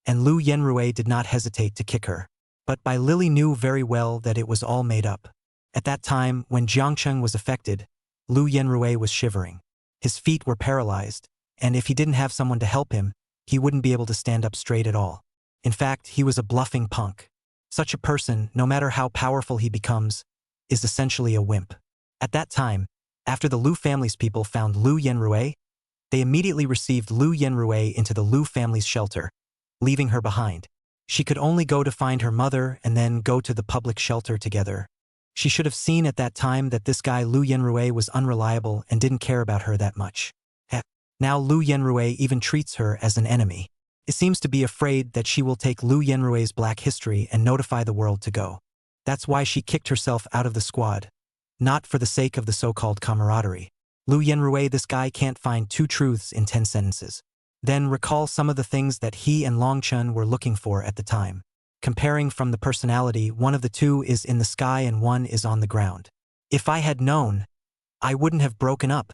and Lu Yenrue did not hesitate to kick her. But Bai Lily knew very well that it was all made up. At that time, when Jiangcheng was affected, Lu Yenrue was shivering. His feet were paralyzed, and if he didn't have someone to help him, he wouldn't be able to stand up straight at all. In fact, he was a bluffing punk. Such a person, no matter how powerful he becomes, is essentially a wimp. At that time, after the Lu family's people found Lu Yenrue, they immediately received Lu Yenrue into the Lu family's shelter, leaving her behind. She could only go to find her mother and then go to the public shelter together. She should have seen at that time that this guy Lu Yenrue was unreliable and didn't care about her that much. Now Lu Yenrue even treats her as an enemy. It seems to be afraid that she will take Lu Yenrue's black history and notify the world to go. That's why she kicked herself out of the squad. Not for the sake of the so-called camaraderie. Lu Yenrue, this guy can't find two truths in 10 sentences. Then recall some of the things that he and Long Chun were looking for at the time. Comparing from the personality, one of the two is in the sky and one is on the ground. If I had known, I wouldn't have broken up.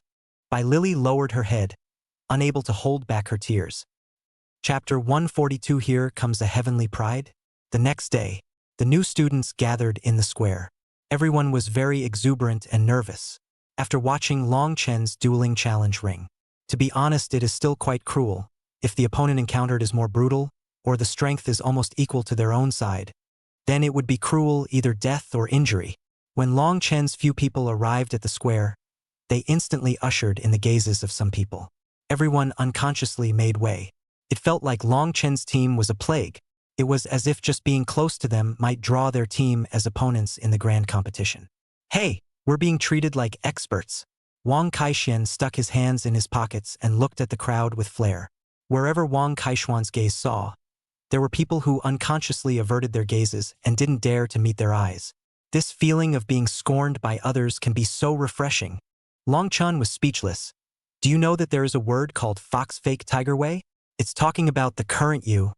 Bai Lily lowered her head, unable to hold back her tears. Chapter 142. Here comes a heavenly pride. The next day, the new students gathered in the square. Everyone was very exuberant and nervous. After watching Long Chen's dueling challenge ring. To be honest, it is still quite cruel. If the opponent encountered is more brutal, or the strength is almost equal to their own side, Then it would be cruel, either death or injury. When Long Chen's few people arrived at the square, they instantly ushered in the gazes of some people. Everyone unconsciously made way. It felt like Long Chen's team was a plague. It was as if just being close to them might draw their team as opponents in the grand competition. Hey, we're being treated like experts. Wang Kaixian stuck his hands in his pockets and looked at the crowd with flair. Wherever Wang Kaishuan's gaze saw, there were people who unconsciously averted their gazes and didn't dare to meet their eyes. This feeling of being scorned by others can be so refreshing. Long Chun was speechless. Do you know that there is a word called fox fake tiger way? It's talking about the current you.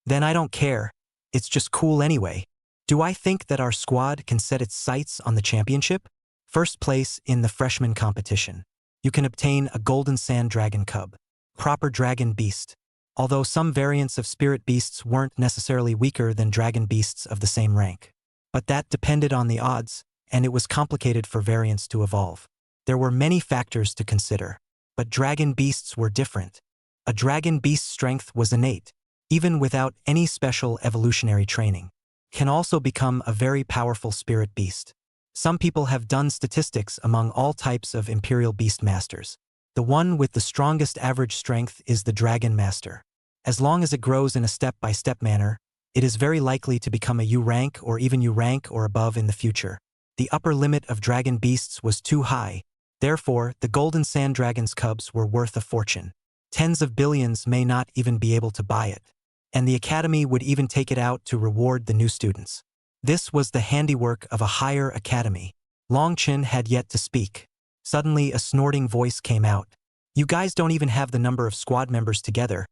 Then I don't care. It's just cool anyway. Do I think that our squad can set its sights on the championship? First place in the freshman competition. You can obtain a golden sand dragon cub. Proper dragon beast. Although some variants of spirit beasts weren't necessarily weaker than dragon beasts of the same rank. But that depended on the odds, and it was complicated for variants to evolve. There were many factors to consider. But dragon beasts were different. A dragon beast's strength was innate, even without any special evolutionary training. Can also become a very powerful spirit beast. Some people have done statistics among all types of Imperial Beast Masters. The one with the strongest average strength is the Dragon Master. As long as it grows in a step-by-step manner, it is very likely to become a U rank or even U rank or above in the future. The upper limit of dragon beasts was too high. Therefore, the golden sand dragon's cubs were worth a fortune. Tens of billions may not even be able to buy it. And the academy would even take it out to reward the new students. This was the handiwork of a higher academy. Long Chen had yet to speak. Suddenly a snorting voice came out. You guys don't even have the number of squad members together,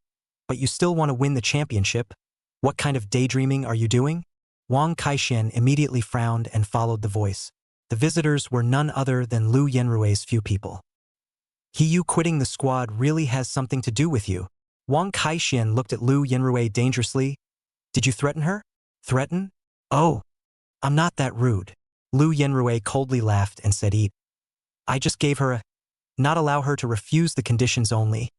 but you still want to win the championship? What kind of daydreaming are you doing? Wang Kaixian immediately frowned and followed the voice. The visitors were none other than Lu Yenrue's few people. You quitting the squad really has something to do with you. Wang Kaixian looked at Lu Yenrue dangerously. Did you threaten her? Threaten? Oh, I'm not that rude. Lu Yenrue coldly laughed and said, Eat. I just gave her a... Not allow her to refuse the conditions only.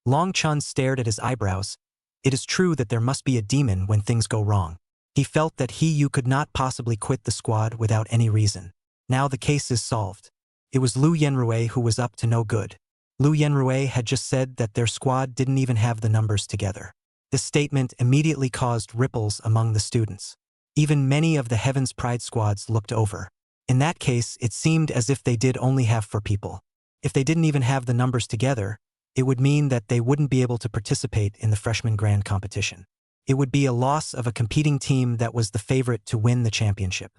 Long Chun stared at his eyebrows. It is true that there must be a demon when things go wrong. He felt that you could not possibly quit the squad without any reason. Now the case is solved. It was Lu Yenrue who was up to no good. Lu Yenrue had just said that their squad didn't even have the numbers together. This statement immediately caused ripples among the students. Even many of the Heaven's Pride squads looked over. In that case, it seemed as if they did only have 4 people. If they didn't even have the numbers together, it would mean that they wouldn't be able to participate in the freshman grand competition. It would be a loss of a competing team that was the favorite to win the championship.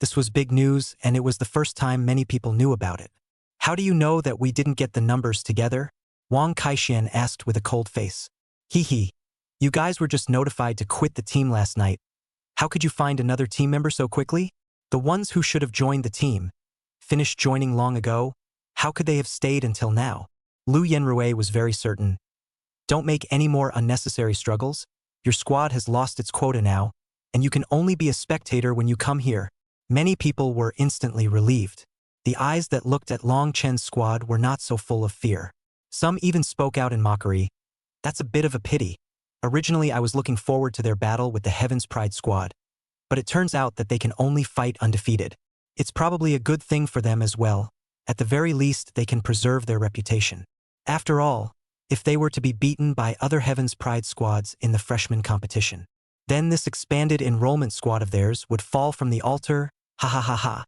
This was big news, and it was the first time many people knew about it. How do you know that we didn't get the numbers together? Wang Kaixian asked with a cold face. You guys were just notified to quit the team last night. How could you find another team member so quickly? The ones who should have joined the team, finished joining long ago, how could they have stayed until now? Lu Yenrue was very certain. Don't make any more unnecessary struggles. Your squad has lost its quota now, and you can only be a spectator when you come here. Many people were instantly relieved. The eyes that looked at Long Chen's squad were not so full of fear. Some even spoke out in mockery. That's a bit of a pity. Originally I was looking forward to their battle with the Heaven's Pride squad. But it turns out that they can only fight undefeated. It's probably a good thing for them as well. At the very least, they can preserve their reputation. After all, if they were to be beaten by other Heaven's Pride squads in the freshman competition, then this expanded enrollment squad of theirs would fall from the altar, ha ha ha ha.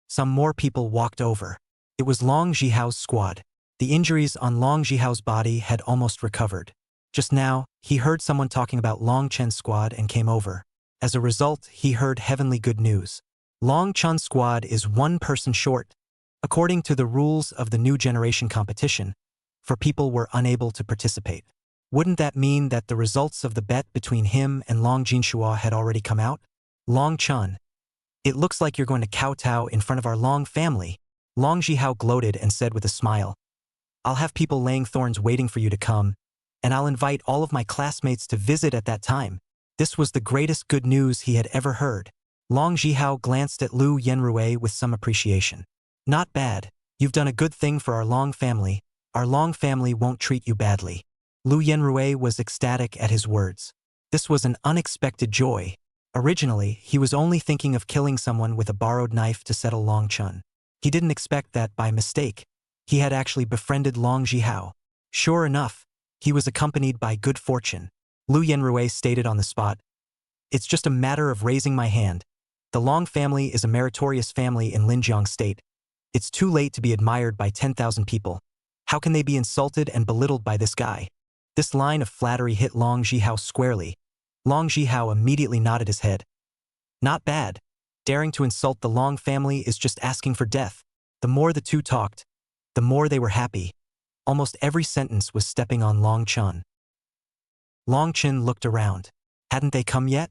Some more people walked over. It was Long Jihao's squad. The injuries on Long Jihao's body had almost recovered. Just now, he heard someone talking about Long Chen's squad and came over. As a result, he heard heavenly good news. Long Chun's squad is 1 person short. According to the rules of the new generation competition, 4 people were unable to participate. Wouldn't that mean that the results of the bet between him and Long Jinshua had already come out? Long Chun. It looks like you're going to kowtow in front of our Long family. Long Jihao gloated and said with a smile, I'll have people laying thorns waiting for you to come, and I'll invite all of my classmates to visit at that time. This was the greatest good news he had ever heard. Long Jihao glanced at Lu Yenrue with some appreciation. Not bad. You've done a good thing for our Long family. Our Long family won't treat you badly. Lu Yenrue was ecstatic at his words. This was an unexpected joy. Originally, he was only thinking of killing someone with a borrowed knife to settle Long Chun. He didn't expect that, by mistake, he had actually befriended Long Jihao. Sure enough, he was accompanied by good fortune. Lu Yenrui stated on the spot, "It's just a matter of raising my hand. The Long family is a meritorious family in Linjiang State. It's too late to be admired by 10,000 people. How can they be insulted and belittled by this guy?" This line of flattery hit Long Jihao squarely. Long Jihao immediately nodded his head. Not bad. Daring to insult the Long family is just asking for death. The more the two talked, the more they were happy. Almost every sentence was stepping on Long Chun. Long Chin looked around. Hadn't they come yet?